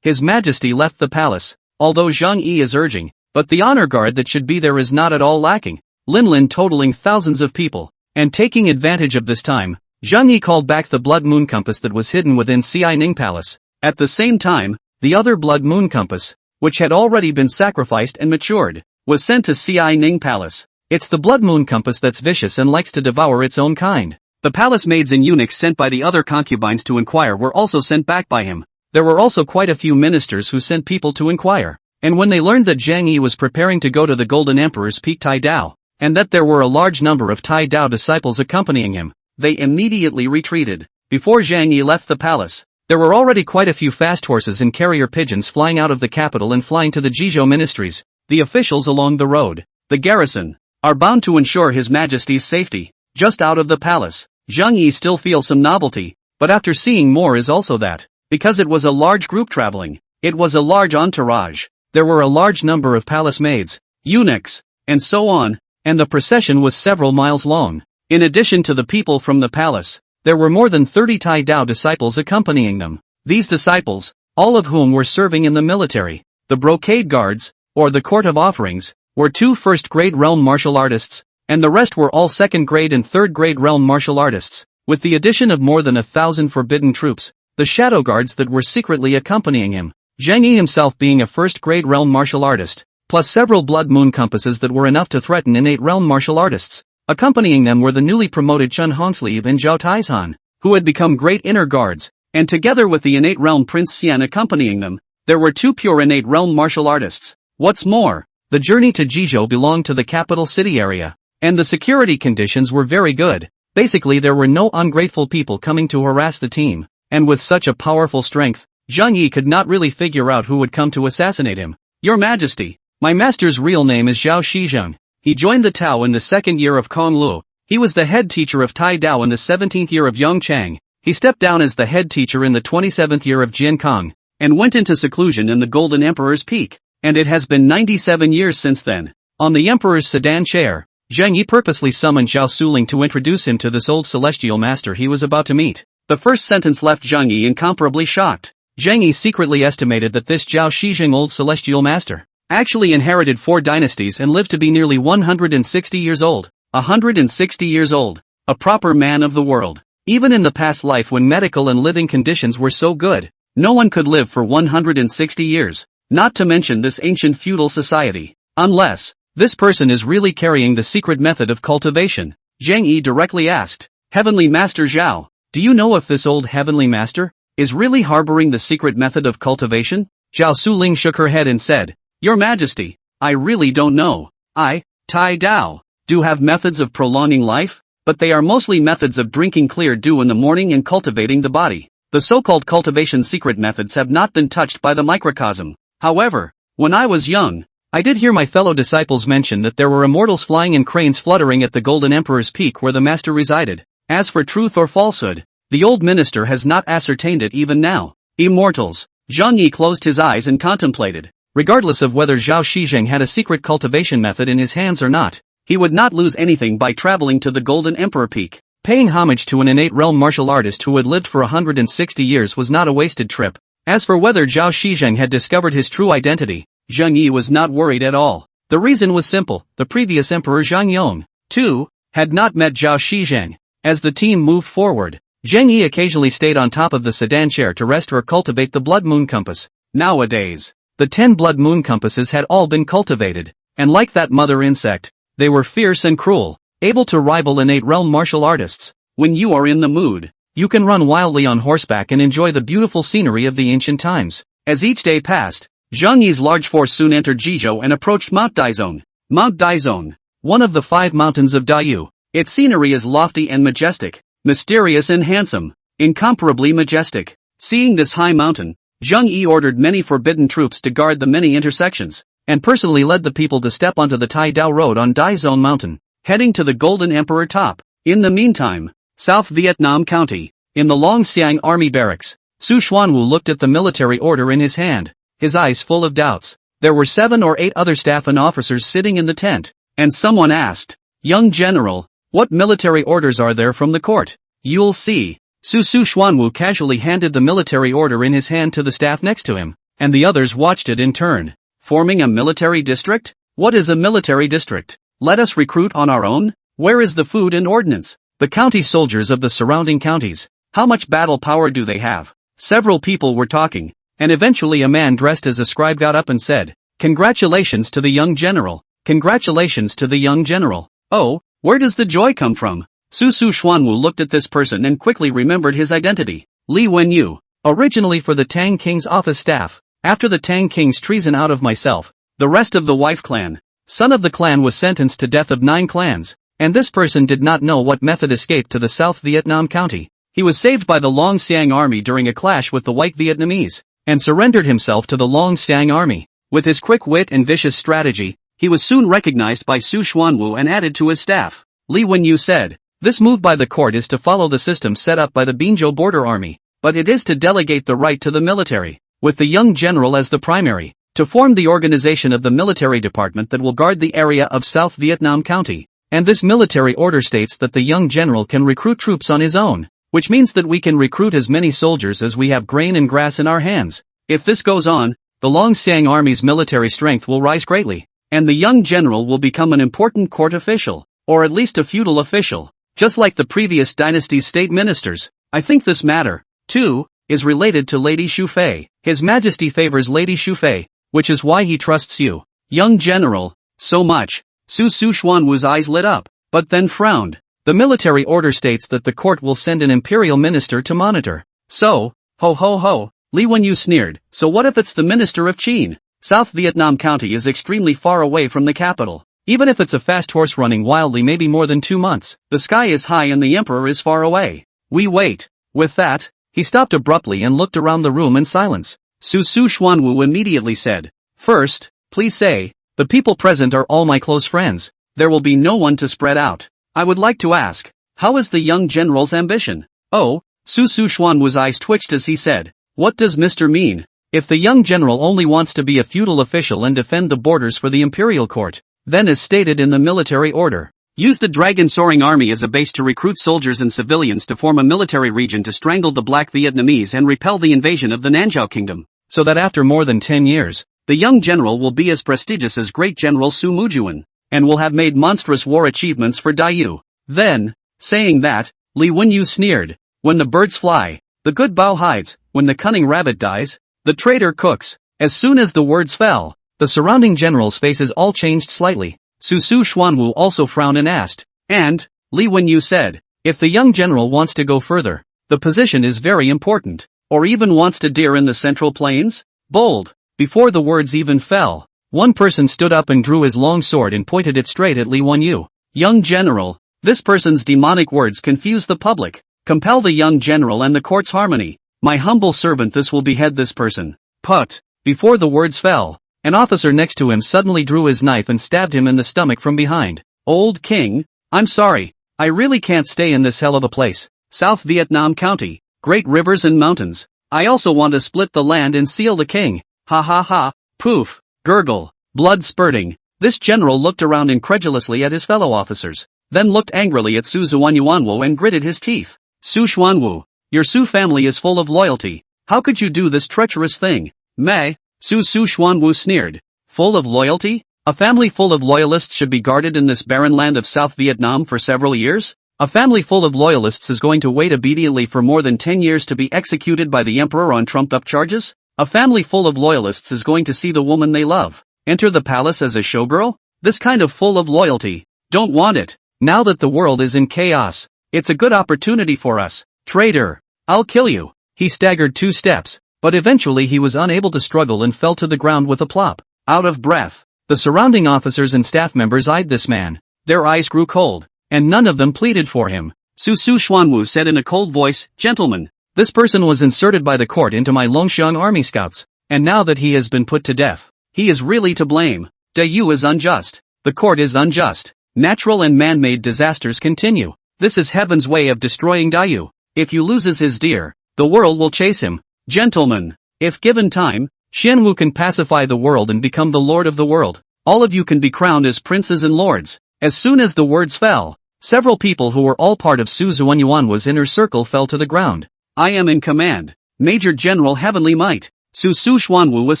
His Majesty left the palace, although Zhang Yi is urging, but the honor guard that should be there is not at all lacking. Linlin totaling thousands of people. And taking advantage of this time, Zhang Yi called back the blood moon compass that was hidden within Ci Ning Palace. At the same time, the other blood moon compass, which had already been sacrificed and matured, was sent to Ci Ning Palace. It's the blood moon compass that's vicious and likes to devour its own kind. The palace maids and eunuchs sent by the other concubines to inquire were also sent back by him. There were also quite a few ministers who sent people to inquire. And when they learned that Zhang Yi was preparing to go to the Golden Emperor's Peak Tai Dao, and that there were a large number of Tai Dao disciples accompanying him, they immediately retreated. Before Zhang Yi left the palace, there were already quite a few fast horses and carrier pigeons flying out of the capital and flying to the Jizhou ministries. The officials along the road, the garrison, are bound to ensure His Majesty's safety. Just out of the palace, Zhang Yi still feels some novelty, but after seeing more is also that, because it was a large group traveling, it was a large entourage, there were a large number of palace maids, eunuchs, and so on, and the procession was several miles long. In addition to the people from the palace, there were more than 30 Tai Dao disciples accompanying them. These disciples, all of whom were serving in the military, the brocade guards, or the court of offerings, were 2 first-grade realm martial artists, and the rest were all second-grade and third-grade realm martial artists, with the addition of more than 1,000 forbidden troops, the shadow guards that were secretly accompanying him, Zhang Yi himself being a first-grade realm martial artist, plus several blood moon compasses that were enough to threaten innate realm martial artists. Accompanying them were the newly promoted Chun Hongsleeve and Zhao Taizhan, who had become great inner guards, and together with the innate realm Prince Xian accompanying them, there were 2 pure innate realm martial artists. What's more, the journey to Jizhou belonged to the capital city area, and the security conditions were very good. Basically there were no ungrateful people coming to harass the team, and with such a powerful strength, Zhang Yi could not really figure out who would come to assassinate him. Your Majesty, my master's real name is Zhao Shizheng. He joined the Tao in the 2nd year of Konglu. He was the head teacher of Tai Dao in the 17th year of Yongchang. He stepped down as the head teacher in the 27th year of Jiankong, and went into seclusion in the Golden Emperor's Peak, and it has been 97 years since then. On the Emperor's sedan chair, Zhang Yi purposely summoned Zhao Suling to introduce him to this old celestial master he was about to meet. The first sentence left Zhang Yi incomparably shocked. Zhang Yi secretly estimated that this Zhao Shizheng old celestial master actually inherited 4 dynasties and lived to be nearly 160 years old. 160 years old. A proper man of the world. Even in the past life when medical and living conditions were so good, no one could live for 160 years, not to mention this ancient feudal society. Unless, this person is really carrying the secret method of cultivation. Zhang Yi directly asked, Heavenly Master Zhao, do you know if this old Heavenly Master is really harboring the secret method of cultivation? Zhao Suling shook her head and said, Your Majesty, I really don't know. Tai Dao do have methods of prolonging life, but they are mostly methods of drinking clear dew in the morning and cultivating the body. The so-called cultivation secret methods have not been touched by the microcosm. However, when I was young, I did hear my fellow disciples mention that there were immortals flying and cranes fluttering at the Golden Emperor's Peak where the master resided. As for truth or falsehood, the old minister has not ascertained it even now. Immortals. Zhang Yi closed his eyes and contemplated. Regardless of whether Zhao Shizheng had a secret cultivation method in his hands or not, he would not lose anything by traveling to the Golden Emperor Peak. Paying homage to an innate realm martial artist who had lived for 160 years was not a wasted trip. As for whether Zhao Shizheng had discovered his true identity, Zhang Yi was not worried at all. The reason was simple: the previous emperor Zhang Yong, too, had not met Zhao Shizheng. As the team moved forward, Zhang Yi occasionally stayed on top of the sedan chair to rest or cultivate the blood moon compass. Nowadays, the 10 blood moon compasses had all been cultivated, and like that mother insect, they were fierce and cruel, able to rival innate realm martial artists. When you are in the mood, you can run wildly on horseback and enjoy the beautiful scenery of the ancient times. As each day passed, Zhang Yi's large force soon entered Jizhou and approached Mount Daizong. Mount Daizong, one of the 5 mountains of Dayu. Its scenery is lofty and majestic, mysterious and handsome, incomparably majestic. Seeing this high mountain, Zhang Yi ordered many forbidden troops to guard the many intersections, and personally led the people to step onto the Tai Dao Road on Daizong Mountain, heading to the Golden Emperor top. In the meantime, South Vietnam County, in the Long Siang Army Barracks, Su Xuanwu looked at the military order in his hand, his eyes full of doubts. There were 7 or 8 other staff and officers sitting in the tent, and someone asked, Young General, what military orders are there from the court? You'll see. Su Xuanwu casually handed the military order in his hand to the staff next to him, and the others watched it in turn. Forming a military district? What is a military district? Let us recruit on our own? Where is the food and ordnance? The county soldiers of the surrounding counties. How much battle power do they have? Several people were talking, and eventually a man dressed as a scribe got up and said, "Congratulations to the young general. Congratulations to the young general." Oh, where does the joy come from? Su Xuanwu looked at this person and quickly remembered his identity. Li Wenyu. Originally for the Tang King's office staff. After the Tang King's treason out of myself, the rest of the wife clan, son of the clan was sentenced to death of 9 clans, and this person did not know what method escaped to the South Vietnam county. He was saved by the Long Siang army during a clash with the white Vietnamese, and surrendered himself to the Long Siang army. With his quick wit and vicious strategy, he was soon recognized by Su Xuanwu and added to his staff. Li Wenyu said, "This move by the court is to follow the system set up by the Binzhou border army, but it is to delegate the right to the military, with the young general as the primary, to form the organization of the military department that will guard the area of South Vietnam County, and this military order states that the young general can recruit troops on his own, which means that we can recruit as many soldiers as we have grain and grass in our hands. If this goes on, the Long Siang army's military strength will rise greatly, and the young general will become an important court official, or at least a feudal official, just like the previous dynasty's state ministers. I think this matter, too, is related to Lady Shufei. His Majesty favors Lady Shufei, which is why he trusts you, young general, so much." Su Xuanwu's eyes lit up, but then frowned. The military order states that the court will send an imperial minister to monitor. So, ho ho ho, Li Wenyu sneered, so what if it's the minister of Qin? South Vietnam County is extremely far away from the capital. Even if it's a fast horse running wildly maybe more than 2 months, the sky is high and the emperor is far away. We wait. With that, he stopped abruptly and looked around the room in silence. Su Xuanwu immediately said, "First, please say, the people present are all my close friends. There will be no one to spread out. I would like to ask, how is the young general's ambition?" Oh, Su Xuanwu's eyes twitched as he said, "What does Mr. mean? If the young general only wants to be a feudal official and defend the borders for the imperial court, then as stated in the military order, use the dragon soaring army as a base to recruit soldiers and civilians to form a military region to strangle the black Vietnamese and repel the invasion of the Nanzhao kingdom, so that after more than 10 years, the young general will be as prestigious as great general Su Mujuan, and will have made monstrous war achievements for Daiyu. Then, saying that, Li Wenyu sneered, when the birds fly, the good bough hides, when the cunning rabbit dies, the traitor cooks." As soon as the words fell, the surrounding generals' faces all changed slightly. Su Xuanwu also frowned and asked, "And," Li Wenyu said, "if the young general wants to go further, the position is very important, or even wants to deer in the Central Plains?" Bold. Before the words even fell, one person stood up and drew his long sword and pointed it straight at Li Wenyu. "Young general." This person's demonic words confuse the public. "Compel the young general and the court's harmony. My humble servant this will behead this person." Put. Before the words fell, an officer next to him suddenly drew his knife and stabbed him in the stomach from behind. "Old king, I'm sorry, I really can't stay in this hell of a place. South Vietnam County, great rivers and mountains. I also want to split the land and seal the king. Ha ha ha." Poof. Gurgle. Blood spurting. This general looked around incredulously at his fellow officers, then looked angrily at Su Xuanwu and gritted his teeth. "Su Xuanwu, your Su family is full of loyalty. How could you do this treacherous thing?" "Meh." Su Xuanwu sneered. "Full of loyalty? A family full of loyalists should be guarded in this barren land of South Vietnam for several years? A family full of loyalists is going to wait obediently for more than 10 years to be executed by the emperor on trumped-up charges? A family full of loyalists is going to see the woman they love enter the palace as a showgirl? This kind of full of loyalty. Don't want it. Now that the world is in chaos, it's a good opportunity for us. Traitor. I'll kill you." He staggered 2 steps, but eventually he was unable to struggle and fell to the ground with a plop. Out of breath, the surrounding officers and staff members eyed this man. Their eyes grew cold, and none of them pleaded for him. Su Xuanwu said in a cold voice, "Gentlemen, this person was inserted by the court into my Longxiang army scouts, and now that he has been put to death, he is really to blame. Daiyu is unjust. The court is unjust. Natural and man-made disasters continue. This is heaven's way of destroying Daiyu. If he loses his deer, the world will chase him. Gentlemen, if given time, Xianwu can pacify the world and become the lord of the world. All of you can be crowned as princes and lords." As soon as the words fell, several people who were all part of Su Xuanwu's inner circle fell to the ground. "I am in command. Major General Heavenly Might." Su Xuanwu was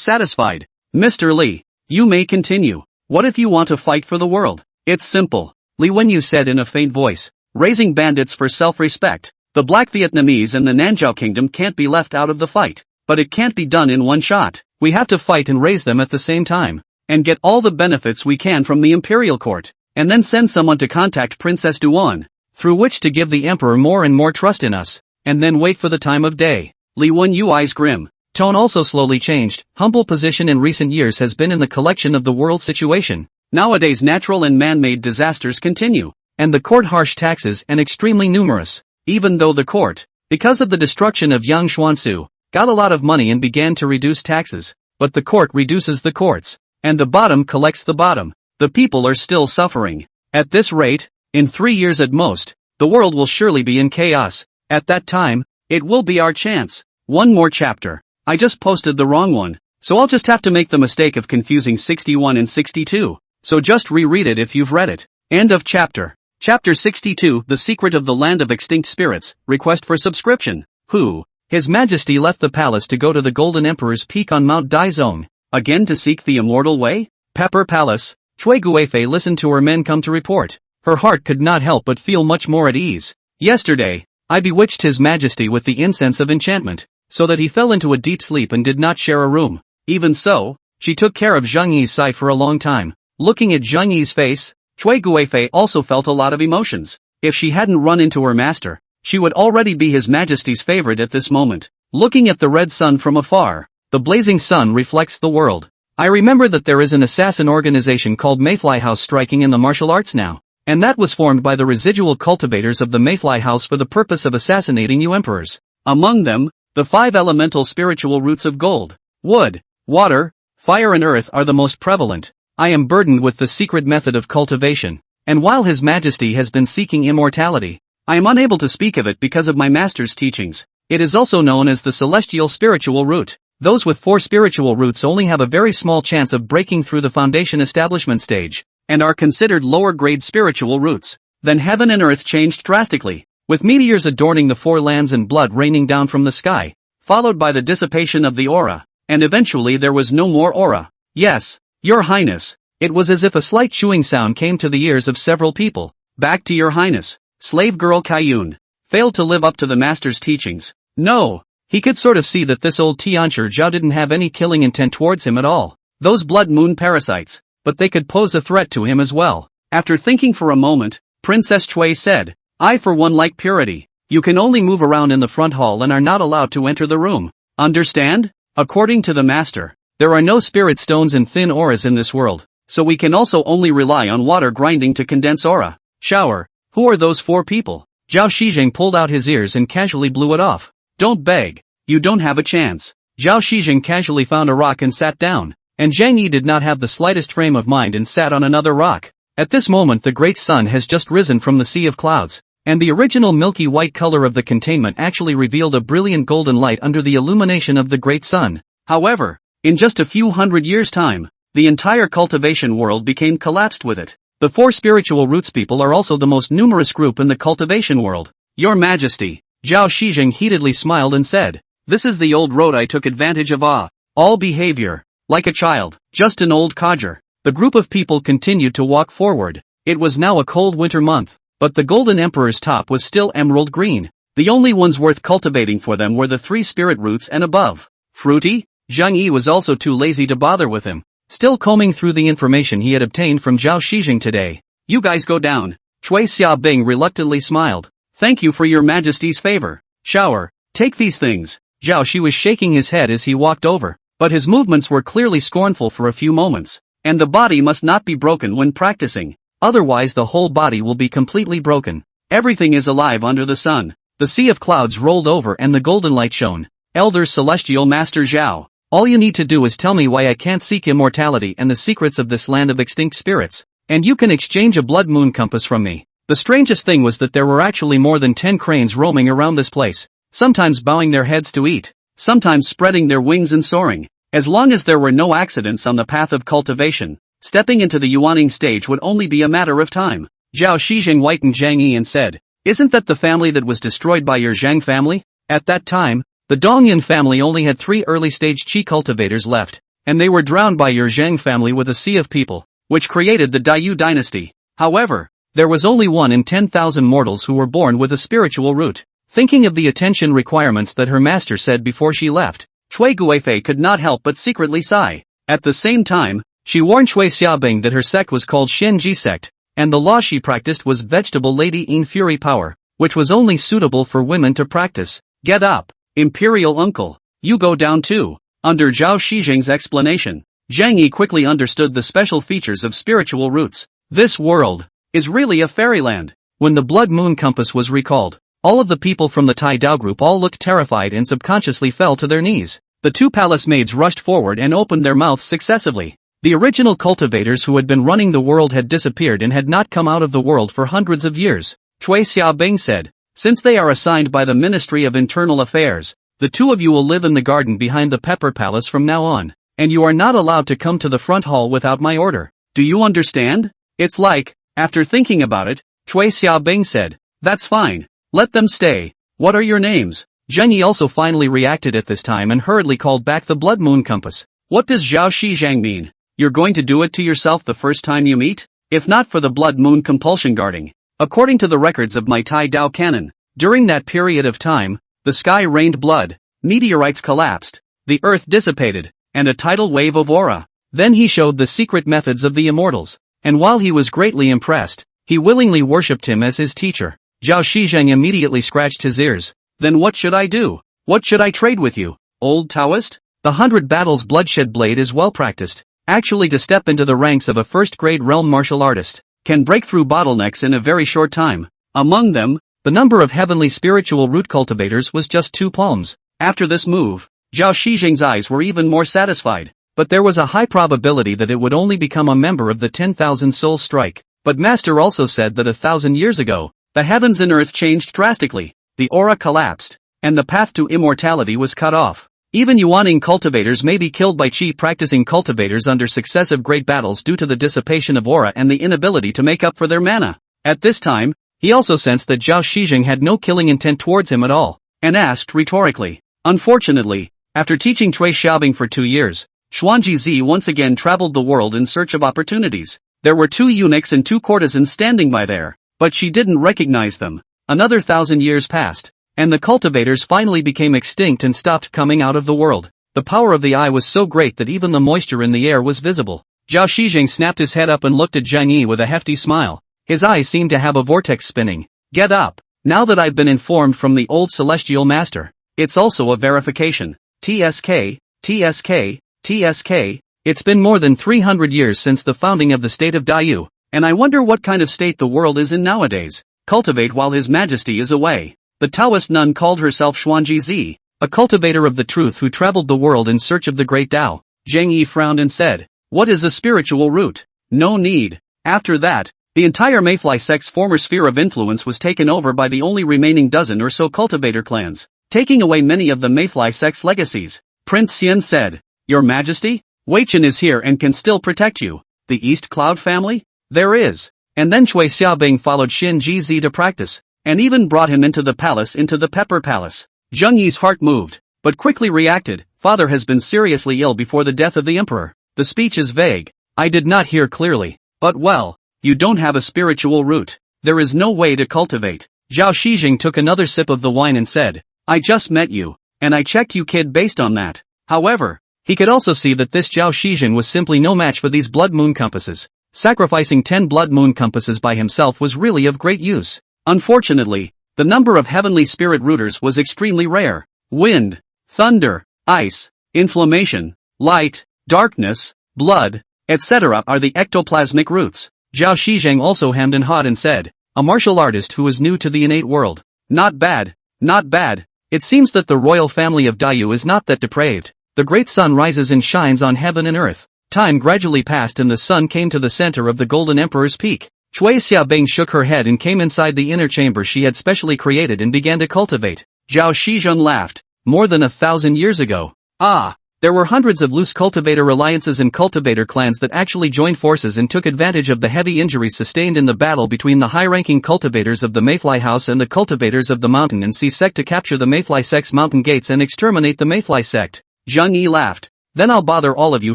satisfied. "Mr. Li, you may continue. What if you want to fight for the world? It's simple, Li Wenyu said in a faint voice. Raising bandits for self-respect. The Black Vietnamese and the Nanzhao Kingdom can't be left out of the fight. But it can't be done in one shot. We have to fight and raise them at the same time. And get all the benefits we can from the imperial court. And then send someone to contact Princess Duan, through which to give the emperor more and more trust in us. And then wait for the time of day. Li Wenyu eyes grim. Tone also slowly changed. Humble position in recent years has been in the collection of the world situation. Nowadays natural and man-made disasters continue. And the court harsh taxes and extremely numerous. Even though the court, because of the destruction of Yang Xuansu, got a lot of money and began to reduce taxes. But the court reduces the courts. And the bottom collects the bottom. The people are still suffering. At this rate, in 3 years at most, the world will surely be in chaos. At that time, it will be our chance. One more chapter. I just posted the wrong one, so I'll just have to make the mistake of confusing 61 and 62. So just reread it if you've read it. End of chapter. Chapter 62, The Secret of the Land of Extinct Spirits, Request for Subscription. Who? His Majesty left the palace to go to the Golden Emperor's Peak on Mount Daizong. Again to seek the immortal way? Pepper Palace. Chui Guifei listened to her men come to report. Her heart could not help but feel much more at ease. Yesterday, I bewitched His Majesty with the incense of enchantment, so that he fell into a deep sleep and did not share a room. Even so, she took care of Zhang Yi's sight for a long time. Looking at Zhang Yi's face, Chui Guifei also felt a lot of emotions. If she hadn't run into her master, she would already be His Majesty's favorite at this moment. Looking at the red sun from afar, the blazing sun reflects the world. I remember that there is an assassin organization called Mayfly House striking in the martial arts now, and that was formed by the residual cultivators of the Mayfly House for the purpose of assassinating you emperors. Among them, the 5 elemental spiritual roots of gold, wood, water, fire and earth are the most prevalent. I am burdened with the secret method of cultivation, and while His Majesty has been seeking immortality, I am unable to speak of it because of my master's teachings. It is also known as the celestial spiritual root. Those with 4 spiritual roots only have a very small chance of breaking through the foundation establishment stage, and are considered lower-grade spiritual roots. Then heaven and earth changed drastically, with meteors adorning the 4 lands and blood raining down from the sky, followed by the dissipation of the aura, and eventually there was no more aura. Yes, Your Highness. It was as if a slight chewing sound came to the ears of several people. Back to Your Highness. Slave girl Kaiyun failed to live up to the master's teachings. No. He could sort of see that this old Tianchi Zhao didn't have any killing intent towards him at all. Those blood moon parasites, but they could pose a threat to him as well. After thinking for a moment, Princess Chui said, I for one like purity. You can only move around in the front hall and are not allowed to enter the room. Understand? According to the master, there are no spirit stones and thin auras in this world, so we can also only rely on water grinding to condense aura. Shower. Who are those 4 people? Zhao Shizheng pulled out his ears and casually blew it off. Don't beg. You don't have a chance. Zhao Shizheng casually found a rock and sat down, and Zhang Yi did not have the slightest frame of mind and sat on another rock. At this moment the great sun has just risen from the sea of clouds, and the original milky white color of the containment actually revealed a brilliant golden light under the illumination of the great sun. However, in just a few hundred years' time, the entire cultivation world became collapsed with it. The 4 spiritual roots people are also the most numerous group in the cultivation world. Your Majesty. Zhao Shizheng heatedly smiled and said, This is the old road I took advantage of. All behavior. Like a child. Just an old codger. The group of people continued to walk forward. It was now a cold winter month, but the Golden Emperor's top was still emerald green. The only ones worth cultivating for them were the 3 spirit roots and above. Fruity? Zhang Yi was also too lazy to bother with him. Still combing through the information he had obtained from Zhao Shizheng today. You guys go down. Chui Xiaobing reluctantly smiled. Thank you for Your Majesty's favor. Shower. Take these things. Zhao Shi was shaking his head as he walked over, but his movements were clearly scornful for a few moments. And the body must not be broken when practicing. Otherwise the whole body will be completely broken. Everything is alive under the sun. The sea of clouds rolled over and the golden light shone. Elder Celestial Master Zhao. All you need to do is tell me why I can't seek immortality and the secrets of this land of extinct spirits, and you can exchange a blood moon compass from me. The strangest thing was that there were actually more than 10 cranes roaming around this place, sometimes bowing their heads to eat, sometimes spreading their wings and soaring. As long as there were no accidents on the path of cultivation, stepping into the yuaning stage would only be a matter of time. Zhao Shizheng whitened Zhang Yi and said, Isn't that the family that was destroyed by your Zhang family? At that time, the Dongyan family only had 3 early-stage qi cultivators left, and they were drowned by your Zhang family with a sea of people, which created the Daiyu dynasty. However, there was only 1 in 10,000 mortals who were born with a spiritual root. Thinking of the attention requirements that her master said before she left, Cui Guifei could not help but secretly sigh. At the same time, she warned Cui Xiaobing that her sect was called Shenji sect, and the law she practiced was Vegetable Lady in Fury Power, which was only suitable for women to practice. Get up, Imperial Uncle. You go down too. Under Zhao Shizheng's explanation, Zhang Yi quickly understood the special features of spiritual roots. This world is really a fairyland. When the Blood Moon Compass was recalled, all of the people from the Tai Dao group all looked terrified and subconsciously fell to their knees. The 2 palace maids rushed forward and opened their mouths successively. The original cultivators who had been running the world had disappeared and had not come out of the world for hundreds of years. Cui Xiaobing said, since they are assigned by the Ministry of Internal Affairs, the 2 of you will live in the garden behind the Pepper Palace from now on, and you are not allowed to come to the front hall without my order. Do you understand? It's like, after thinking about it, Cui Xiaobing said, that's fine, let them stay. What are your names? Zheng Yi also finally reacted at this time and hurriedly called back the Blood Moon Compass. What does Zhao Shizhang mean? You're going to do it to yourself the first time you meet? If not for the Blood Moon compulsion guarding. According to the records of my Tai Dao canon, during that period of time, the sky rained blood, meteorites collapsed, the earth dissipated, and a tidal wave of aura. Then he showed the secret methods of the immortals, and while he was greatly impressed, he willingly worshipped him as his teacher. Zhao Shizheng immediately scratched his ears. Then what should I do? What should I trade with you, old Taoist? The 100 battles bloodshed blade is well practiced. Actually, to step into the ranks of a first-grade realm martial artist can break through bottlenecks in a very short time. Among them, the number of heavenly spiritual root cultivators was just 2 palms. After this move, Zhao Shizheng's eyes were even more satisfied, but there was a high probability that it would only become a member of the 10,000 soul strike. But Master also said that 1,000 years ago, the heavens and earth changed drastically, the aura collapsed, and the path to immortality was cut off. Even Yuaning cultivators may be killed by Qi practicing cultivators under successive great battles due to the dissipation of aura and the inability to make up for their mana. At this time, he also sensed that Zhao Shizheng had no killing intent towards him at all, and asked rhetorically. Unfortunately, after teaching Cui Xiaobing for 2 years, Xuanji Zi once again traveled the world in search of opportunities. There were 2 eunuchs and 2 courtesans standing by there, but she didn't recognize them. Another 1,000 years passed, and the cultivators finally became extinct and stopped coming out of the world. The power of the eye was so great that even the moisture in the air was visible. Zhao Shizheng snapped his head up and looked at Zhang Yi with a hefty smile. His eyes seemed to have a vortex spinning. Get up. Now that I've been informed from the old celestial master, it's also a verification. TSK, TSK, TSK, it's been more than 300 years since the founding of the state of Daiyu, and I wonder what kind of state the world is in nowadays. Cultivate while His Majesty is away. The Taoist nun called herself Xuanji Zi, a cultivator of the truth who traveled the world in search of the great Tao. Zhang Yi frowned and said, what is a spiritual root? No need. After that, the entire Mayfly sect's former sphere of influence was taken over by the only remaining dozen or so cultivator clans, taking away many of the Mayfly sect's legacies. Prince Xian said, Your Majesty, Wei Chen is here and can still protect you. The East Cloud family? There is. And then Cui Xiaobing followed Xin Ji to practice, and even brought him into the Pepper Palace. Zheng Yi's heart moved, but quickly reacted. Father has been seriously ill before the death of the emperor. The speech is vague. I did not hear clearly. But well, you don't have a spiritual root. There is no way to cultivate. Zhao Shizheng took another sip of the wine and said, I just met you, and I checked you kid based on that. However, he could also see that this Zhao Shizheng was simply no match for these blood moon compasses. Sacrificing 10 blood moon compasses by himself was really of great use. Unfortunately, the number of heavenly spirit rooters was extremely rare. Wind, thunder, ice, inflammation, light, darkness, blood, etc. are the ectoplasmic roots. Zhao Shizheng also hemmed and hawed and said, a martial artist who is new to the innate world. Not bad, not bad. It seems that the royal family of Daiyu is not that depraved. The great sun rises and shines on heaven and earth. Time gradually passed and the sun came to the center of the Golden Emperor's peak. Cui Xiaobing shook her head and came inside the inner chamber she had specially created and began to cultivate. Zhao Shizheng laughed. More than 1,000 years ago. Ah! There were hundreds of loose cultivator alliances and cultivator clans that actually joined forces and took advantage of the heavy injuries sustained in the battle between the high-ranking cultivators of the Mayfly House and the cultivators of the Mountain and Sea sect to capture the Mayfly sect's mountain gates and exterminate the Mayfly sect. Zheng Yi laughed. Then I'll bother all of you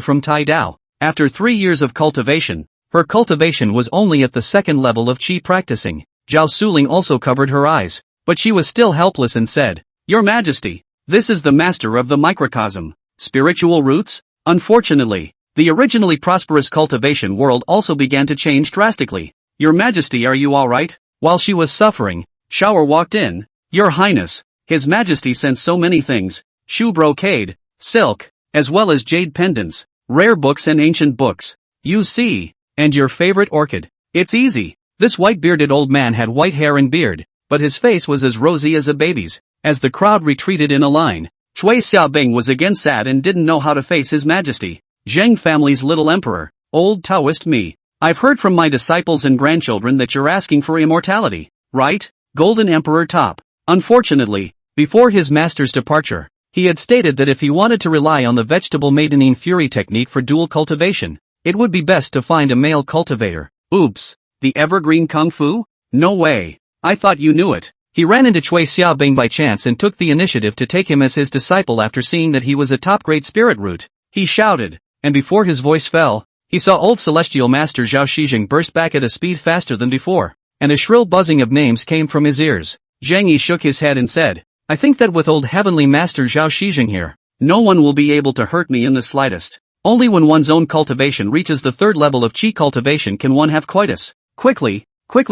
from Tai Dao. After 3 years of cultivation, Her cultivation was only at the second level of qi practicing. Zhao Suling also covered her eyes, but she was still helpless and said, "Your Majesty, this is the master of the microcosm. Spiritual roots?" Unfortunately, the originally prosperous cultivation world also began to change drastically. "Your Majesty, are you alright?" While she was suffering, Shower walked in. "Your Highness, His Majesty sent so many things, shoe brocade, silk, as well as jade pendants, rare books and ancient books. You see, and your favorite orchid. It's easy." This white-bearded old man had white hair and beard, but his face was as rosy as a baby's. As the crowd retreated in a line, Cui Xiaobing was again sad and didn't know how to face His Majesty. "Zheng family's little emperor, old Taoist me. I've heard from my disciples and grandchildren that you're asking for immortality, right? Golden Emperor Top." Unfortunately, before his master's departure, he had stated that if he wanted to rely on the vegetable maidening fury technique for dual cultivation, it would be best to find a male cultivator. Oops, the evergreen kung fu? No way. I thought you knew it. He ran into Cui Xiaobing by chance and took the initiative to take him as his disciple after seeing that he was a top-grade spirit root. He shouted, and before his voice fell, he saw old celestial master Zhao Shijing burst back at a speed faster than before, and a shrill buzzing of names came from his ears. Zhang Yi shook his head and said, "I think that with old heavenly master Zhao Shijing here, no one will be able to hurt me in the slightest. Only when one's own cultivation reaches the third level of qi cultivation can one have coitus. Quickly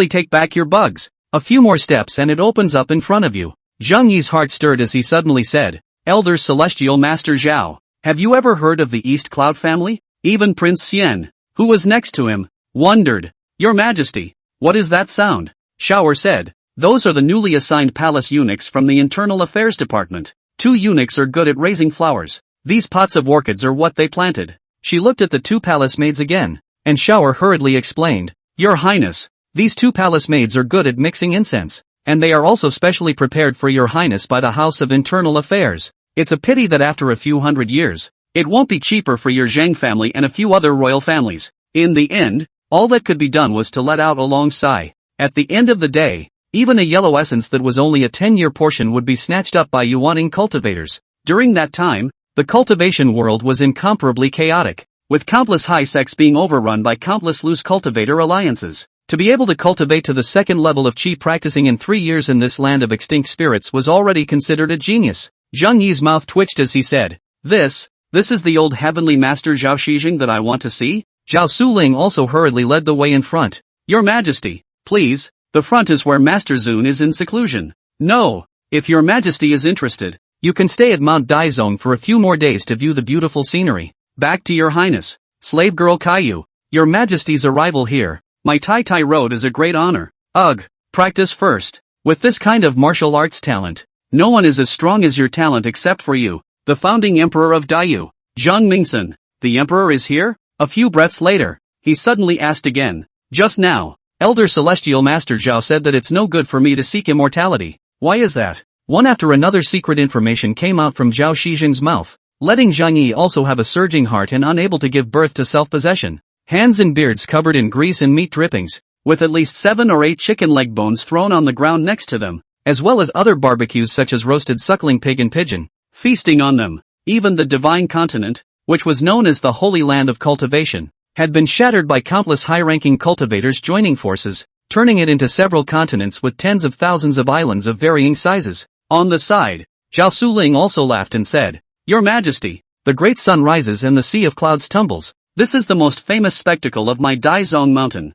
take back your bugs. A few more steps and it opens up in front of you." Zhang Yi's heart stirred as he suddenly said, "Elder Celestial Master Zhao, have you ever heard of the East Cloud family?" Even Prince Xian, who was next to him, wondered. "Your Majesty, what is that sound?" Shower said, "Those are the newly assigned palace eunuchs from the Internal Affairs Department. 2 eunuchs are good at raising flowers. These pots of orchids are what they planted." She looked at the 2 palace maids again, and Shower hurriedly explained, "Your Highness, these 2 palace maids are good at mixing incense, and they are also specially prepared for your Highness by the House of Internal Affairs. It's a pity that after a few hundred years, it won't be cheaper for your Zhang family and a few other royal families." In the end, all that could be done was to let out a long sigh. At the end of the day, even a yellow essence that was only a 10-year portion would be snatched up by Yuaning cultivators. During that time, the cultivation world was incomparably chaotic, with countless high sects being overrun by countless loose cultivator alliances. To be able to cultivate to the second level of qi practicing in 3 years in this land of extinct spirits was already considered a genius. Zhang Yi's mouth twitched as he said, This is the old heavenly master Zhao Shijing that I want to see?" Zhao Suling also hurriedly led the way in front. "Your Majesty, please, the front is where Master Zun is in seclusion." "No, if your Majesty is interested, you can stay at Mount Daizong for a few more days to view the beautiful scenery." "Back to your Highness, slave girl Caillou. Your Majesty's arrival here, my Tai Tai Road is a great honor." "Ugh, practice first. With this kind of martial arts talent, no one is as strong as your talent except for you, the founding emperor of Daiyu." "Zhang Mingsen, the emperor is here?" A few breaths later, he suddenly asked again. "Just now, Elder Celestial Master Zhao said that it's no good for me to seek immortality." "Why is that?" One after another secret information came out from Zhao Shijing's mouth, letting Zhang Yi also have a surging heart and unable to give birth to self-possession. Hands and beards covered in grease and meat drippings, with at least 7 or 8 chicken leg bones thrown on the ground next to them, as well as other barbecues such as roasted suckling pig and pigeon, feasting on them. Even the divine continent, which was known as the Holy Land of Cultivation, had been shattered by countless high-ranking cultivators joining forces, turning it into several continents with tens of thousands of islands of varying sizes. On the side, Zhao Suling also laughed and said, "Your Majesty, the great sun rises and the sea of clouds tumbles. This is the most famous spectacle of my Daizong mountain.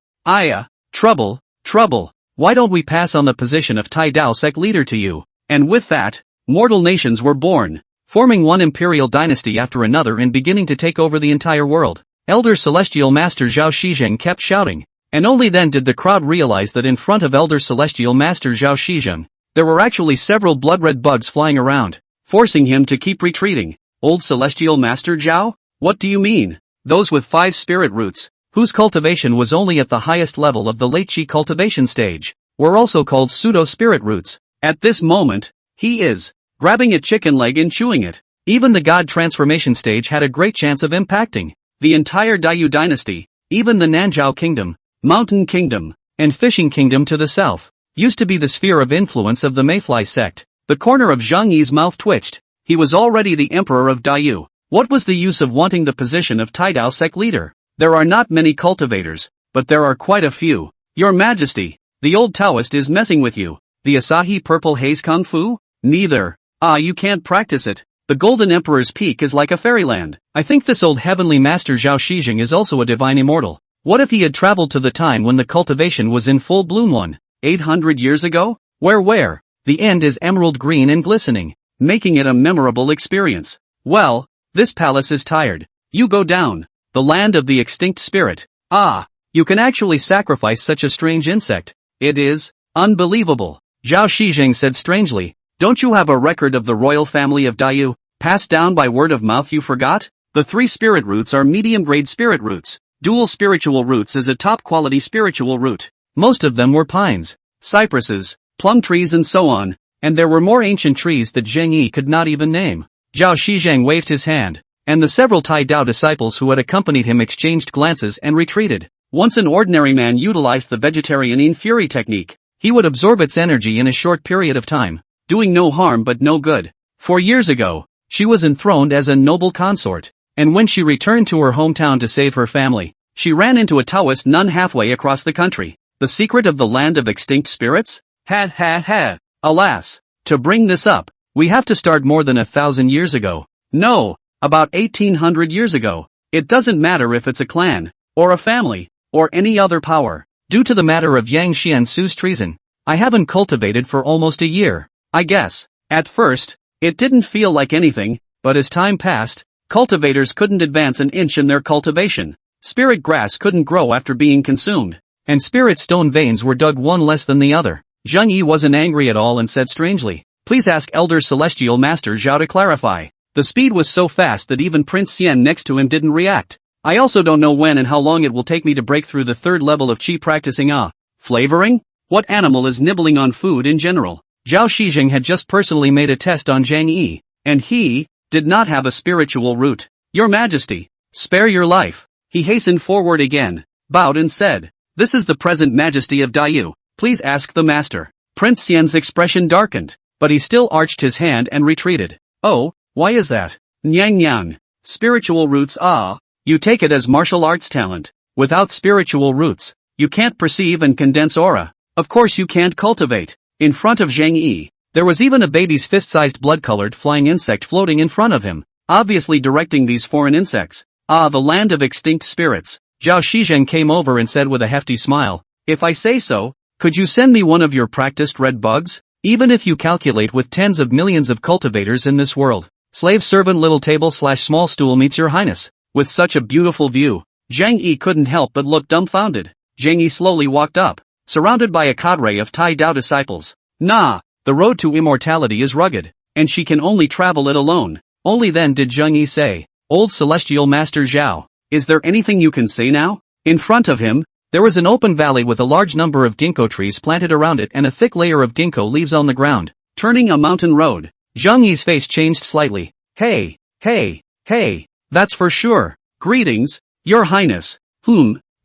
Trouble. Why don't we pass on the position of Tai Dao sect leader to you?" And with that, mortal nations were born, forming one imperial dynasty after another and beginning to take over the entire world. Elder Celestial Master Zhao Shijing kept shouting, and only then did the crowd realize that in front of Elder Celestial Master Zhao Shijing, there were actually several blood-red bugs flying around, forcing him to keep retreating. "Old Celestial Master Zhao? What do you mean?" "Those with 5 spirit roots, whose cultivation was only at the highest level of the late qi cultivation stage, were also called pseudo-spirit roots. At this moment, he is grabbing a chicken leg and chewing it. Even the god transformation stage had a great chance of impacting the entire Daiyu dynasty. Even the Nanzhao Kingdom, Mountain Kingdom, and Fishing Kingdom to the south, used to be the sphere of influence of the Mayfly sect." The corner of Zhang Yi's mouth twitched. He was already the emperor of Daiyu. What was the use of wanting the position of Tai Dao sect leader? There are not many cultivators, but there are quite a few. Your Majesty, the old Taoist is messing with you. The Asahi Purple Haze Kung Fu? Neither. You can't practice it. The Golden Emperor's Peak is like a fairyland. I think this old heavenly master Zhao Shijing is also a divine immortal. What if he had traveled to the time when the cultivation was in full bloom 800 years ago? Where? The end is emerald green and glistening, making it a memorable experience. Well, this palace is tired. You go down. The land of the extinct spirit. You can actually sacrifice such a strange insect. It is unbelievable. Zhao Shijing said strangely. Don't you have a record of the royal family of Daiyu, passed down by word of mouth you forgot? The 3 spirit roots are medium-grade spirit roots. Dual spiritual roots is a top-quality spiritual root. Most of them were pines, cypresses, plum trees and so on, and there were more ancient trees that Zheng Yi could not even name. Zhao Shijing waved his hand, and the several Tai Dao disciples who had accompanied him exchanged glances and retreated. Once an ordinary man utilized the vegetarian Yin Fury technique, he would absorb its energy in a short period of time, doing no harm but no good. 4 years ago, she was enthroned as a noble consort, and when she returned to her hometown to save her family, she ran into a Taoist nun halfway across the country. The secret of the land of extinct spirits? Ha. Alas, to bring this up, we have to start more than 1,000 years ago. No, about 1,800 years ago. It doesn't matter if it's a clan, or a family, or any other power. Due to the matter of Yang Xiansu's treason, I haven't cultivated for almost a year. I guess, at first, it didn't feel like anything, but as time passed, cultivators couldn't advance an inch in their cultivation. Spirit grass couldn't grow after being consumed, and spirit stone veins were dug one less than the other. Zheng Yi wasn't angry at all and said strangely, please ask Elder Celestial Master Zhao to clarify. The speed was so fast that even Prince Xian next to him didn't react. I also don't know when and how long it will take me to break through the 3rd level of Qi practicing flavoring? What animal is nibbling on food in general? Zhao Shijing had just personally made a test on Zheng Yi, and he did not have a spiritual root. Your Majesty, spare your life. He hastened forward again, bowed and said, this is the present Majesty of Daiyu, please ask the master. Prince Xian's expression darkened, but he still arched his hand and retreated. Oh, why is that? Nyang. Spiritual roots. You take it as martial arts talent. Without spiritual roots, you can't perceive and condense aura. Of course you can't cultivate. In front of Zheng Yi, there was even a baby's fist-sized blood-colored flying insect floating in front of him, obviously directing these foreign insects. The land of extinct spirits. Zhao Shijing came over and said with a hefty smile, if I say so, could you send me one of your practiced red bugs? Even if you calculate with tens of millions of cultivators in this world. Slave servant little table / small stool meets your highness. With such a beautiful view, Zheng Yi couldn't help but look dumbfounded. Zheng Yi slowly walked up, surrounded by a cadre of Tai Dao disciples. The road to immortality is rugged, and she can only travel it alone. Only then did Zheng Yi say, Old Celestial Master Zhao, is there anything you can say now? In front of him, there was an open valley with a large number of ginkgo trees planted around it and a thick layer of ginkgo leaves on the ground, turning a mountain road. Zheng Yi's face changed slightly. Hey, that's for sure. Greetings, Your Highness.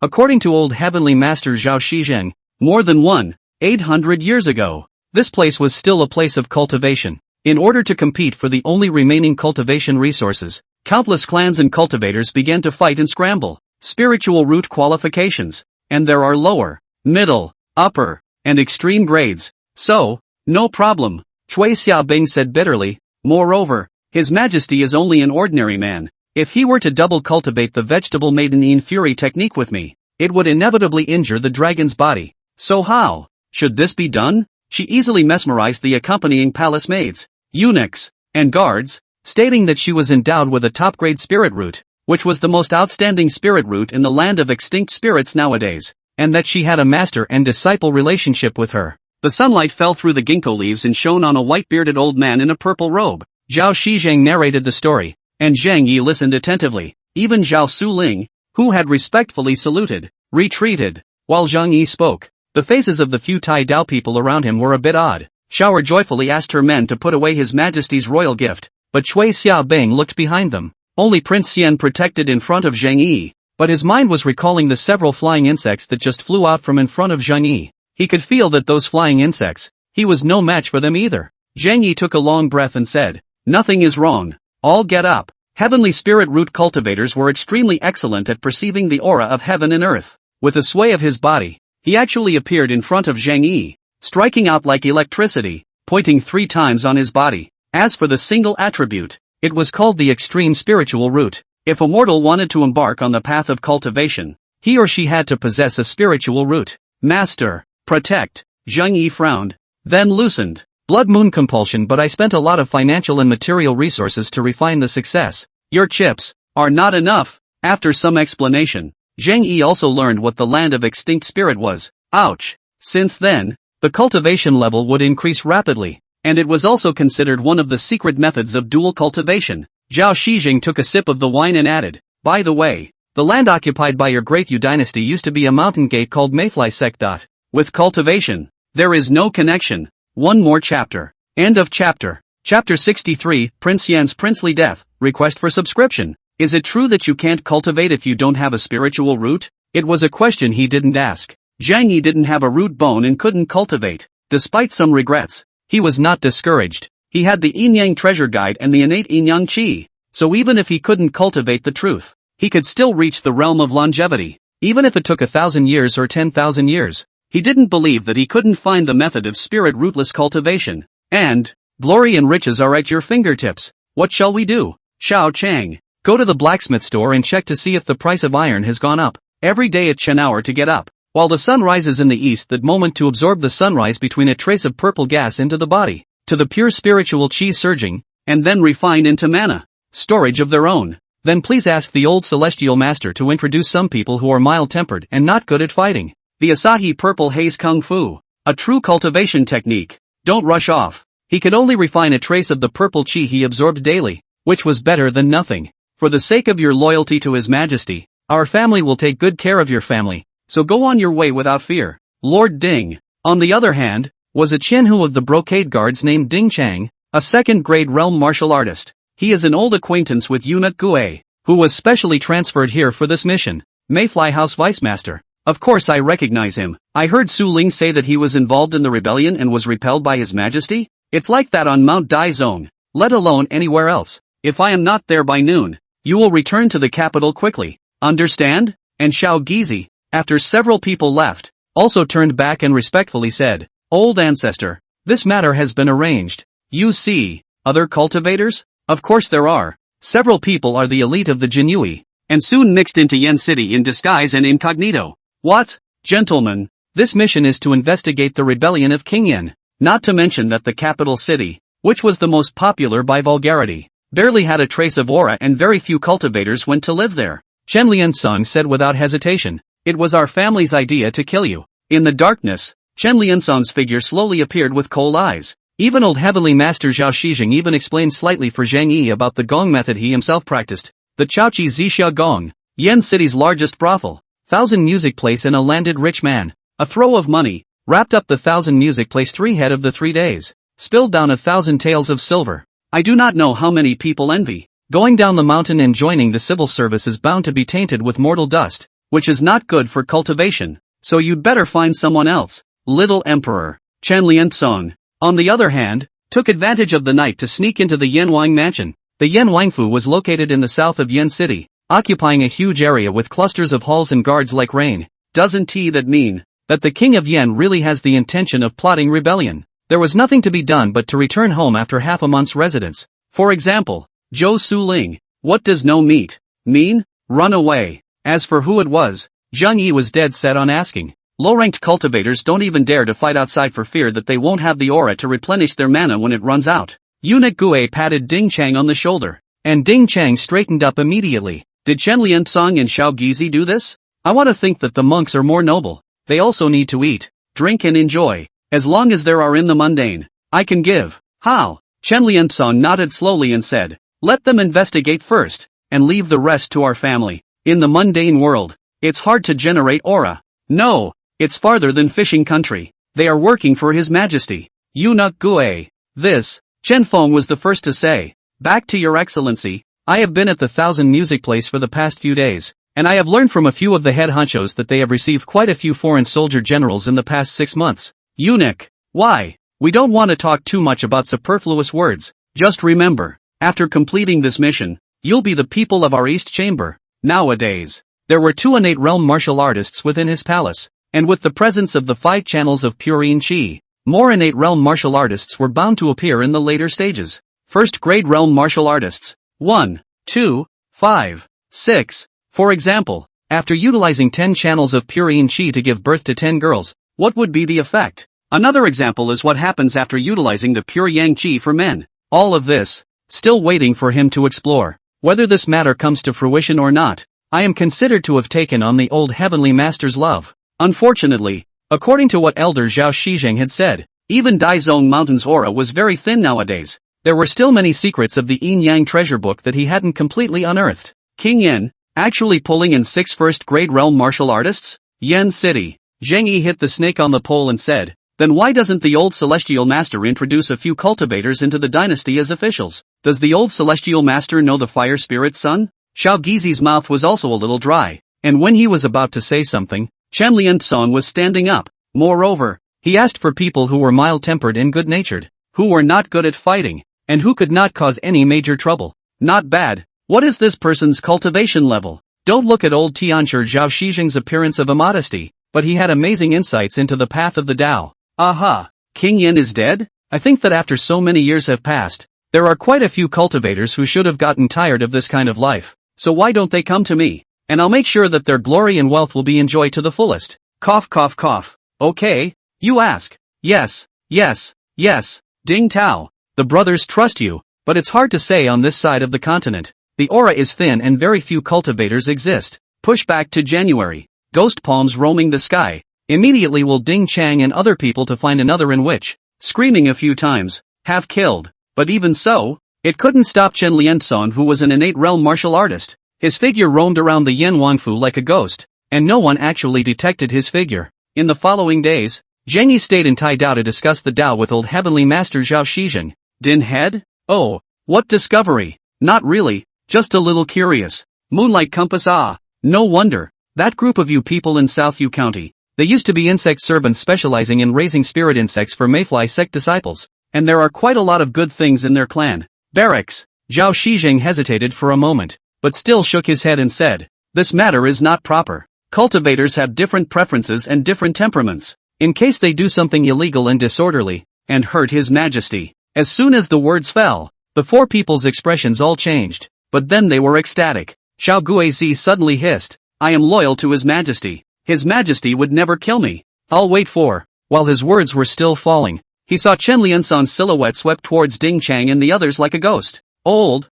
According to old heavenly master Zhao Shijing, more than 800 years ago, this place was still a place of cultivation. In order to compete for the only remaining cultivation resources, countless clans and cultivators began to fight and scramble. Spiritual root qualifications, and there are lower, middle, upper, and extreme grades. So, no problem, Cui Xiaobing said bitterly. Moreover, His Majesty is only an ordinary man. If he were to double cultivate the vegetable maiden Yin Fury technique with me, it would inevitably injure the dragon's body. So how should this be done? She easily mesmerized the accompanying palace maids, eunuchs, and guards, stating that she was endowed with a top-grade spirit root, which was the most outstanding spirit root in the land of extinct spirits nowadays, and that she had a master and disciple relationship with her. The sunlight fell through the ginkgo leaves and shone on a white-bearded old man in a purple robe. Zhao Shijing narrated the story, and Zheng Yi listened attentively. Even Zhao Suling, who had respectfully saluted, retreated, while Zheng Yi spoke. The faces of the few Tai Dao people around him were a bit odd. Shower joyfully asked her men to put away His Majesty's royal gift, but Cui Xiaobing looked behind them. Only Prince Xian protected in front of Zheng Yi, but his mind was recalling the several flying insects that just flew out from in front of Zheng Yi. He could feel that those flying insects, he was no match for them either. Zheng Yi took a long breath and said, nothing is wrong. All get up. Heavenly spirit root cultivators were extremely excellent at perceiving the aura of heaven and earth. With a sway of his body, he actually appeared in front of Zhang Yi, striking out like electricity, pointing 3 times on his body. As for the single attribute, it was called the extreme spiritual root. If a mortal wanted to embark on the path of cultivation, he or she had to possess a spiritual root. Master, protect. Zhang Yi frowned, then loosened. Blood moon compulsion, but I spent a lot of financial and material resources to refine the success. Your chips are not enough. After some explanation, Zhang Yi also learned what the land of extinct spirit was. Ouch. Since then, the cultivation level would increase rapidly, and it was also considered one of the secret methods of dual cultivation. Zhao Shijing took a sip of the wine and added, by the way, the land occupied by your great Yu dynasty used to be a mountain gate called Mayfly Sect. With cultivation, there is no connection. One more chapter. End of chapter. Chapter 63, Prince Yan's Princely Death, Request for Subscription. Is it true that you can't cultivate if you don't have a spiritual root? It was a question he didn't ask. Zhang Yi didn't have a root bone and couldn't cultivate. Despite some regrets, he was not discouraged. He had the Yin-Yang treasure guide and the innate Yin-Yang Qi. So even if he couldn't cultivate the truth, he could still reach the realm of longevity. Even if it took 1,000 years or 10,000 years. He didn't believe that he couldn't find the method of spirit rootless cultivation. And, glory and riches are at your fingertips. What shall we do? Xiao Chang. Go to the blacksmith store and check to see if the price of iron has gone up. Every day at Chen hour to get up. While the sun rises in the east, that moment to absorb the sunrise between a trace of purple gas into the body, to the pure spiritual chi surging, and then refined into mana. Storage of their own. Then please ask the old celestial master to introduce some people who are mild-tempered and not good at fighting. The Asahi Purple Haze Kung Fu. A true cultivation technique. Don't rush off. He could only refine a trace of the purple chi he absorbed daily, which was better than nothing. For the sake of your loyalty to His Majesty, our family will take good care of your family, so go on your way without fear. Lord Ding, on the other hand, was a Chinhu of the Brocade Guards named Ding Chang, a second-grade realm martial artist. He is an old acquaintance with Eunuch Gue, who was specially transferred here for this mission. Mayfly House Vice Master. Of course I recognize him. I heard Su Ling say that he was involved in the rebellion and was repelled by His Majesty. It's like that on Mount Daizong, let alone anywhere else. If I am not there by noon, you will return to the capital quickly. Understand? And Xiao Gizi, after several people left, also turned back and respectfully said, Old ancestor, this matter has been arranged. You see, other cultivators? Of course there are. Several people are the elite of the Jinyui, and soon mixed into Yen City in disguise and incognito. What? Gentlemen, this mission is to investigate the rebellion of King Yen, not to mention that the capital city, which was the most popular by vulgarity, barely had a trace of aura and very few cultivators went to live there. Chen Liansong said without hesitation, it was our family's idea to kill you. In the darkness, Chen Liansong's figure slowly appeared with cold eyes. Even old heavenly master Zhao Shijing even explained slightly for Zhang Yi about the gong method he himself practiced. The Chaoqi Zixia Gong, Yen City's largest brothel, 1,000 music place and a landed rich man. A throw of money, wrapped up the 1,000 music place 3 head of the 3 days, spilled down 1,000 taels of silver. I do not know how many people envy. Going down the mountain and joining the civil service is bound to be tainted with mortal dust, which is not good for cultivation, so you'd better find someone else. Little Emperor, Chen Liansong, on the other hand, took advantage of the night to sneak into the Yanwang mansion. The Yanwangfu was located in the south of Yen City, occupying a huge area with clusters of halls and guards like rain. Doesn't that mean that the king of Yen really has the intention of plotting rebellion? There was nothing to be done but to return home after half a month's residence. For example, Zhou Suling. What does no meat mean? Run away. As for who it was, Zhang Yi was dead set on asking. Low-ranked cultivators don't even dare to fight outside for fear that they won't have the aura to replenish their mana when it runs out. Eunuch Gue patted Ding Chang on the shoulder, and Ding Chang straightened up immediately. Did Chen Liansong and Xiao Gizi do this? I want to think that the monks are more noble. They also need to eat, drink and enjoy. As long as there are in the mundane, I can give. How? Chen Liansong nodded slowly and said, let them investigate first, and leave the rest to our family. In the mundane world, it's hard to generate aura. No, it's farther than fishing country. They are working for His Majesty. Eunuch Gue. This, Chen Feng was the first to say. Back to your excellency, I have been at the 1,000 music place for the past few days, and I have learned from a few of the head honchos that they have received quite a few foreign soldier generals in the past 6 months. Eunuch. Why? We don't want to talk too much about superfluous words. Just remember, after completing this mission, You'll be the people of our East Chamber. Nowadays, there were 2 innate realm martial artists within his palace, and with the presence of the 5 channels of purine chi, more innate realm martial artists were bound to appear in the later stages. First grade realm martial artists. 1, 2, 5, 6. For example, after utilizing 10 channels of purine chi to give birth to 10 girls, what would be the effect? Another example is what happens after utilizing the pure yang chi for men. All of this, still waiting for him to explore. Whether this matter comes to fruition or not, I am considered to have taken on the old heavenly master's love. Unfortunately, according to what Elder Zhao Shizheng had said, even Daizong Mountain's aura was very thin nowadays. There were still many secrets of the Yin Yang treasure book that he hadn't completely unearthed. King Yin, actually pulling in 6 first-grade realm martial artists? Yen City. Zheng Yi hit the snake on the pole and said, then why doesn't the old celestial master introduce a few cultivators into the dynasty as officials? Does the old celestial master know the fire spirit son? Xiao Gizi's mouth was also a little dry, and when he was about to say something, Chen Lianzong was standing up. Moreover, he asked for people who were mild-tempered and good-natured, who were not good at fighting, and who could not cause any major trouble. Not bad. What is this person's cultivation level? Don't look at old Tianshi Zhao Shizheng's appearance of immodesty, but he had amazing insights into the path of the Tao. Aha! King Yin is dead? I think that after so many years have passed, there are quite a few cultivators who should have gotten tired of this kind of life, so why don't they come to me? And I'll make sure that their glory and wealth will be enjoyed to the fullest. Cough cough cough. Okay? You ask. Yes, yes, yes. Ding Tao. The brothers trust you, but it's hard to say on this side of the continent. The aura is thin and very few cultivators exist. Push back to January. Ghost palms roaming the sky. Immediately will Ding Chang and other people to find another in which, screaming a few times, have killed. But even so, it couldn't stop Chen Lianzong, who was an innate realm martial artist. His figure roamed around the Yen Wangfu like a ghost, and no one actually detected his figure. In the following days, Zheng Yi stayed in Tai Dao to discuss the Dao with old heavenly master Zhao Shizheng. Din head? Oh, what discovery? Not really, just a little curious. Moonlight compass. Ah, no wonder. That group of you people in South Yu County. They used to be insect servants specializing in raising spirit insects for Mayfly sect disciples, and there are quite a lot of good things in their clan. Barracks. Zhao Shizheng hesitated for a moment, but still shook his head and said, this matter is not proper. Cultivators have different preferences and different temperaments. In case they do something illegal and disorderly, and hurt His Majesty. As soon as the words fell, the 4 people's expressions all changed, but then they were ecstatic. Xiao Guizi suddenly hissed, I am loyal to His Majesty. His Majesty would never kill me. I'll wait for. While his words were still falling, he saw Chen Lianzong's silhouette swept towards Ding Chang and the others like a ghost. Old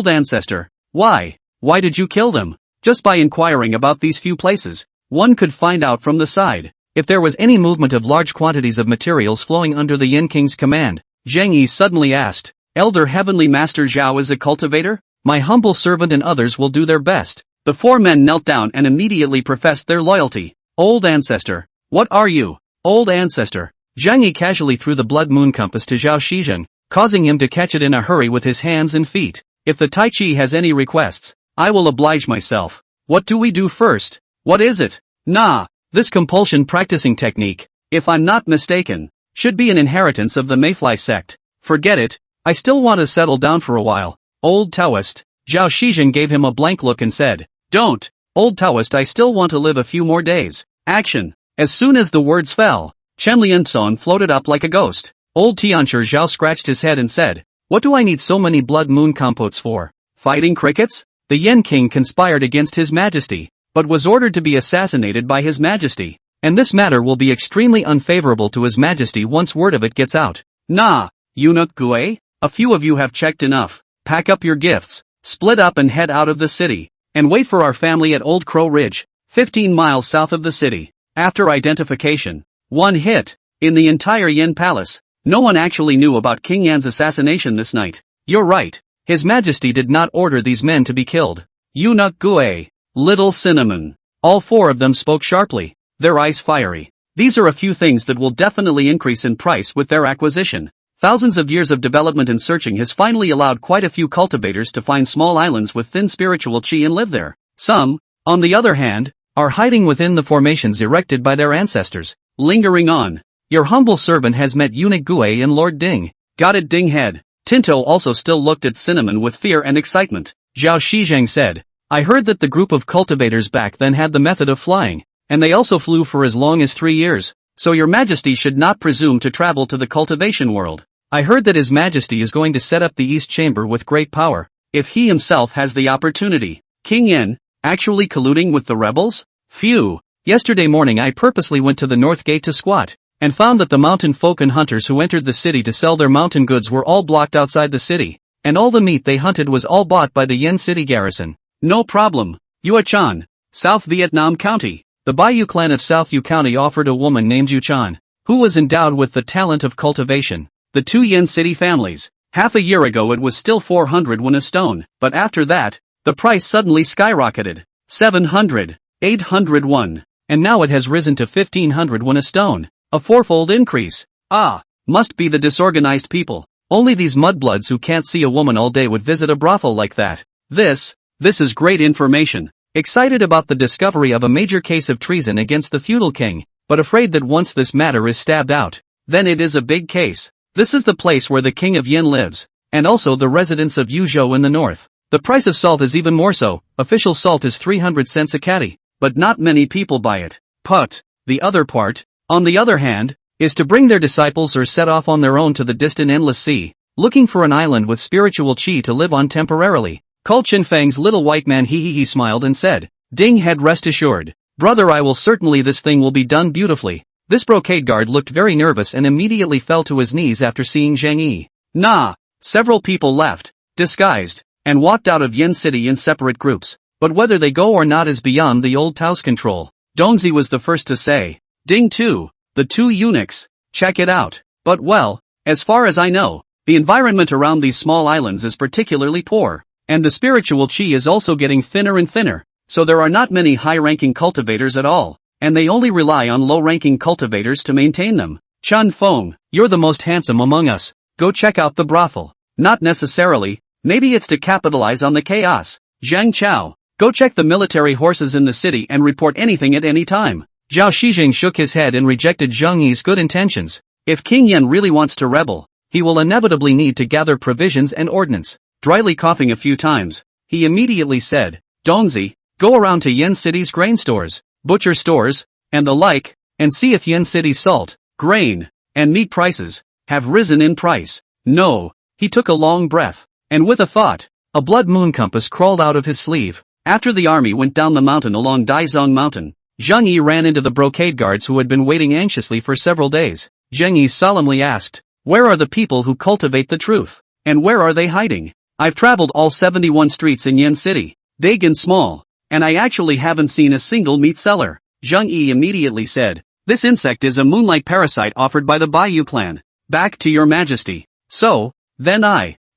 ancestor. Why did you kill them? Just by inquiring about these few places, one could find out from the side, if there was any movement of large quantities of materials flowing under the Yin King's command. Zheng Yi suddenly asked, Elder Heavenly Master Zhao is a cultivator? My humble servant and others will do their best. The 4 men knelt down and immediately professed their loyalty. Old ancestor. What are you? Old ancestor. Zheng Yi casually threw the blood moon compass to Zhao Shizheng, causing him to catch it in a hurry with his hands and feet. If the Tai Chi has any requests, I will oblige myself. What do we do first? What is it? Nah, this compulsion practicing technique, if I'm not mistaken, should be an inheritance of the Mayfly sect. Forget it, I still want to settle down for a while. Old Taoist. Zhao Shizheng gave him a blank look and said, don't, old Taoist, I still want to live a few more days. Action. As soon as the words fell, Chen Lianzong floated up like a ghost. Old Tianshi Zhao scratched his head and said, what do I need so many blood moon compotes for? Fighting crickets? The Yen King conspired against His Majesty, but was ordered to be assassinated by His Majesty, and this matter will be extremely unfavorable to His Majesty once word of it gets out. Nah, eunuch Gue, a few of you have checked enough. Pack up your gifts, split up and head out of the city, and wait for our family at Old Crow Ridge, 15 miles south of the city. After identification, one hit. In the entire Yin Palace, no one actually knew about King Yan's assassination this night. You're right, His Majesty did not order these men to be killed. Eunuch Gue, Little Cinnamon. All 4 of them spoke sharply, their eyes fiery. These are a few things that will definitely increase in price with their acquisition. Thousands of years of development and searching has finally allowed quite a few cultivators to find small islands with thin spiritual chi and live there. Some, on the other hand, are hiding within the formations erected by their ancestors. Lingering on. Your humble servant has met Eunuch Gue and Lord Ding. Got it, Ding head. Tinto also still looked at Cinnamon with fear and excitement. Zhao Shizheng said. I heard that the group of cultivators back then had the method of flying, and they also flew for as long as 3 years, so your majesty should not presume to travel to the cultivation world. I heard that his majesty is going to set up the East Chamber with great power, if he himself has the opportunity. King Yen, actually colluding with the rebels? Phew, yesterday morning I purposely went to the north gate to squat, and found that the mountain folk and hunters who entered the city to sell their mountain goods were all blocked outside the city, and all the meat they hunted was all bought by the Yen City garrison. No problem. Yuachan, South Vietnam County. The Bayou clan of South Yu County offered a woman named Yuchan, who was endowed with the talent of cultivation, the 2 Yen City families. Half a year ago it was still 400 won a stone, but after that, the price suddenly skyrocketed. 700, 800 won, and now it has risen to 1500 won a stone, a 4-fold increase. Ah, must be the disorganized people. Only these mudbloods who can't see a woman all day would visit a brothel like that. This is great information. Excited about the discovery of a major case of treason against the feudal king, but afraid that once this matter is stabbed out, then it is a big case. This is the place where the king of Yen lives, and also the residents of Yuzhou in the north. The price of salt is even more so. Official salt is 300 cents a catty, but not many people buy it. But the other part, on the other hand, is to bring their disciples or set off on their own to the distant endless sea, looking for an island with spiritual chi to live on temporarily. Cul Chinfang's little white man he smiled and said, Ding head rest assured. Brother, I will certainly, this thing will be done beautifully. This brocade guard looked very nervous and immediately fell to his knees after seeing Zhang Yi. Nah. Several people left, disguised, and walked out of Yen City in separate groups, but whether they go or not is beyond the old Tao's control. Dongzi was the first to say, Ding too, the 2 eunuchs, check it out. But well, as far as I know, the environment around these small islands is particularly poor. And the spiritual chi is also getting thinner and thinner, so there are not many high-ranking cultivators at all, and they only rely on low-ranking cultivators to maintain them. Chun Feng, you're the most handsome among us, go check out the brothel. Not necessarily, maybe it's to capitalize on the chaos. Zhang Chao, go check the military horses in the city and report anything at any time. Zhao Shijing shook his head and rejected Zhang Yi's good intentions. If King Yen really wants to rebel, he will inevitably need to gather provisions and ordnance. Dryly coughing a few times, he immediately said, Dongzi, go around to Yen City's grain stores, butcher stores, and the like, and see if Yen City's salt, grain, and meat prices have risen in price. No, he took a long breath, and with a thought, a blood moon compass crawled out of his sleeve. After the army went down the mountain along Daizong Mountain, Zhang Yi ran into the brocade guards who had been waiting anxiously for several days. Zhang Yi solemnly asked, where are the people who cultivate the truth, and where are they hiding? I've traveled all 71 streets in Yen City, big and small, and I actually haven't seen a single meat seller. Zhang Yi immediately said, this insect is a moonlight parasite offered by the Bayou clan. Back to your majesty. So, then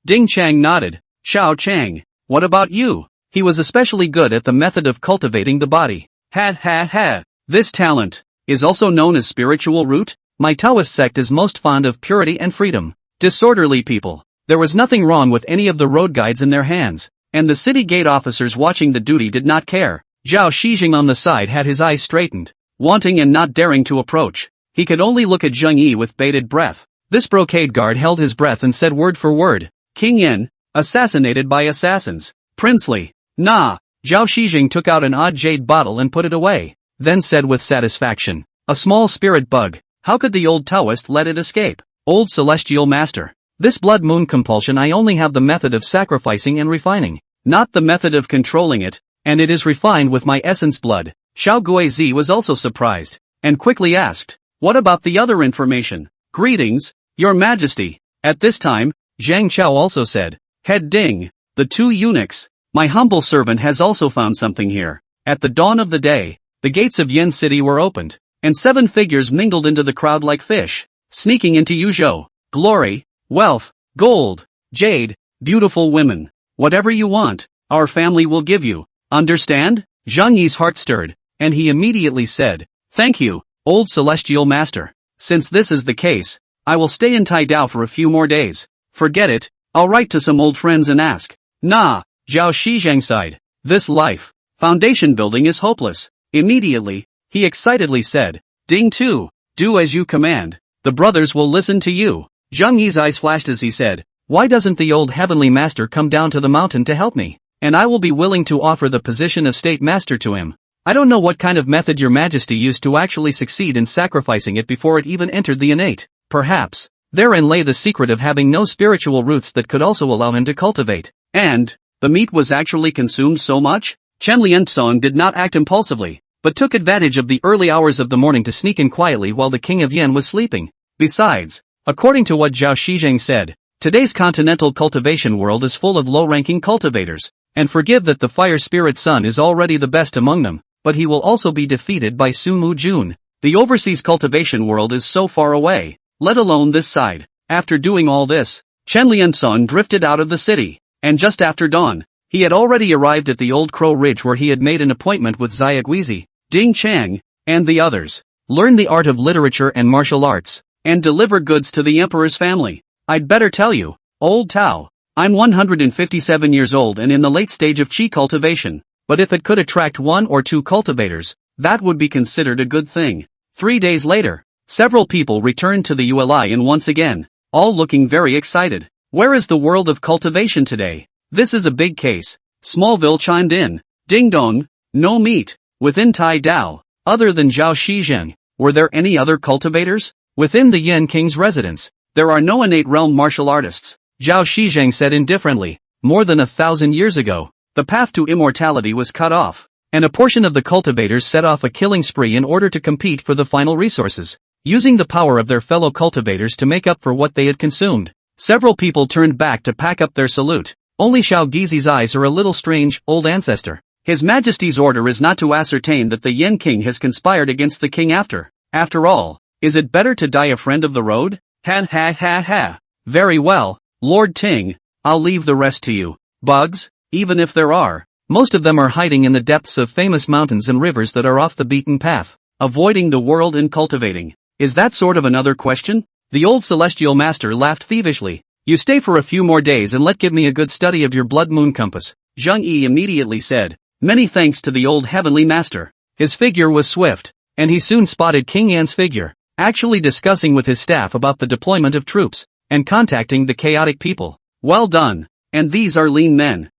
Ding Chang nodded. Xiao Chang, what about you? He was especially good at the method of cultivating the body. Ha. This talent is also known as spiritual root. My Taoist sect is most fond of purity and freedom. Disorderly people. There was nothing wrong with any of the road guides in their hands, and the city gate officers watching the duty did not care. Zhao Shijing on the side had his eyes straightened, wanting and not daring to approach. He could only look at Zhang Yi with bated breath. This brocade guard held his breath and said word for word, King Yen, assassinated by assassins. Princely. Nah. Zhao Shijing took out an odd jade bottle and put it away, then said with satisfaction, a small spirit bug. How could the old Taoist let it escape? Old celestial master. This blood moon compulsion, I only have the method of sacrificing and refining, not the method of controlling it, and it is refined with my essence blood. Xiao Guizi was also surprised, and quickly asked, what about the other information? Greetings, your majesty. At this time, Zhang Chao also said, Head Ding, the 2 eunuchs, my humble servant has also found something here. At the dawn of the day, the gates of Yen City were opened, and 7 figures mingled into the crowd like fish, sneaking into Yuzhou. Glory, wealth, gold, jade, beautiful women, whatever you want, our family will give you. Understand? Zhang Yi's heart stirred, and he immediately said, thank you, old celestial master. Since this is the case, I will stay in Taidao for a few more days. Forget it, I'll write to some old friends and ask. Nah, Zhao Shizhang sighed. This life, foundation building is hopeless. Immediately, he excitedly said, Ding too, do as you command. The brothers will listen to you. Zhang Yi's eyes flashed as he said, why doesn't the old heavenly master come down to the mountain to help me? and I will be willing to offer the position of state master to him. I don't know what kind of method your majesty used to actually succeed in sacrificing it before it even entered the innate. Perhaps therein lay the secret of having no spiritual roots that could also allow him to cultivate. And the meat was actually consumed so much? Chen Lianzong did not act impulsively, but took advantage of the early hours of the morning to sneak in quietly while the king of Yan was sleeping. Besides, according to what Zhao Shizheng said, today's continental cultivation world is full of low-ranking cultivators, and forgive that the fire spirit son is already the best among them, but he will also be defeated by Su Mu Jun. The overseas cultivation world is so far away, let alone this side. After doing all this, Chen Lianzong drifted out of the city, and just after dawn, he had already arrived at the Old Crow Ridge where he had made an appointment with Xia Guizi, Ding Chang, and the others. Learn the art of literature and martial arts, and deliver goods to the emperor's family. I'd better tell you, old Tao, I'm 157 years old and in the late stage of qi cultivation, but if it could attract 1 or 2 cultivators, that would be considered a good thing. 3 days later, several people returned to the ULI and once again, all looking very excited. Where is the world of cultivation today? This is a big case. Smallville chimed in. Ding dong, no meat. Within Tai Dao, other than Zhao Shizheng, were there any other cultivators? Within the Yan King's residence, there are no innate realm martial artists, Zhao Shizheng said indifferently. More than 1,000 years ago, the path to immortality was cut off, and a portion of the cultivators set off a killing spree in order to compete for the final resources, using the power of their fellow cultivators to make up for what they had consumed. Several people turned back to pack up their salute. Only Xiao Gizi's eyes are a little strange, old ancestor. His Majesty's order is not to ascertain that the Yan King has conspired against the king after all, is it better to die a friend of the road? Ha ha ha ha. Very well, Lord Ting, I'll leave the rest to you. Bugs, even if there are, most of them are hiding in the depths of famous mountains and rivers that are off the beaten path, avoiding the world and cultivating. Is that sort of another question? The old celestial master laughed thievishly. You stay for a few more days and give me a good study of your blood moon compass. Zheng Yi immediately said. Many thanks to the old heavenly master. His figure was swift, and he soon spotted King Yan's figure, actually discussing with his staff about the deployment of troops, and contacting the chaotic people. Well done. And these are lean men.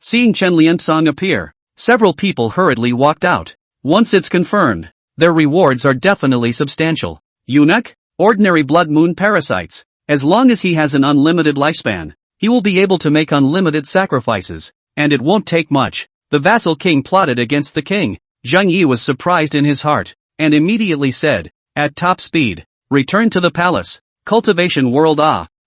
Seeing Chen Lianzong appear, several people hurriedly walked out. Once it's confirmed, their rewards are definitely substantial. Eunuch? Ordinary blood moon parasites. As long as he has an unlimited lifespan, he will be able to make unlimited sacrifices, and it won't take much. The vassal king plotted against the king. Zheng Yi was surprised in his heart, and immediately said, at top speed, return to the palace. Cultivation world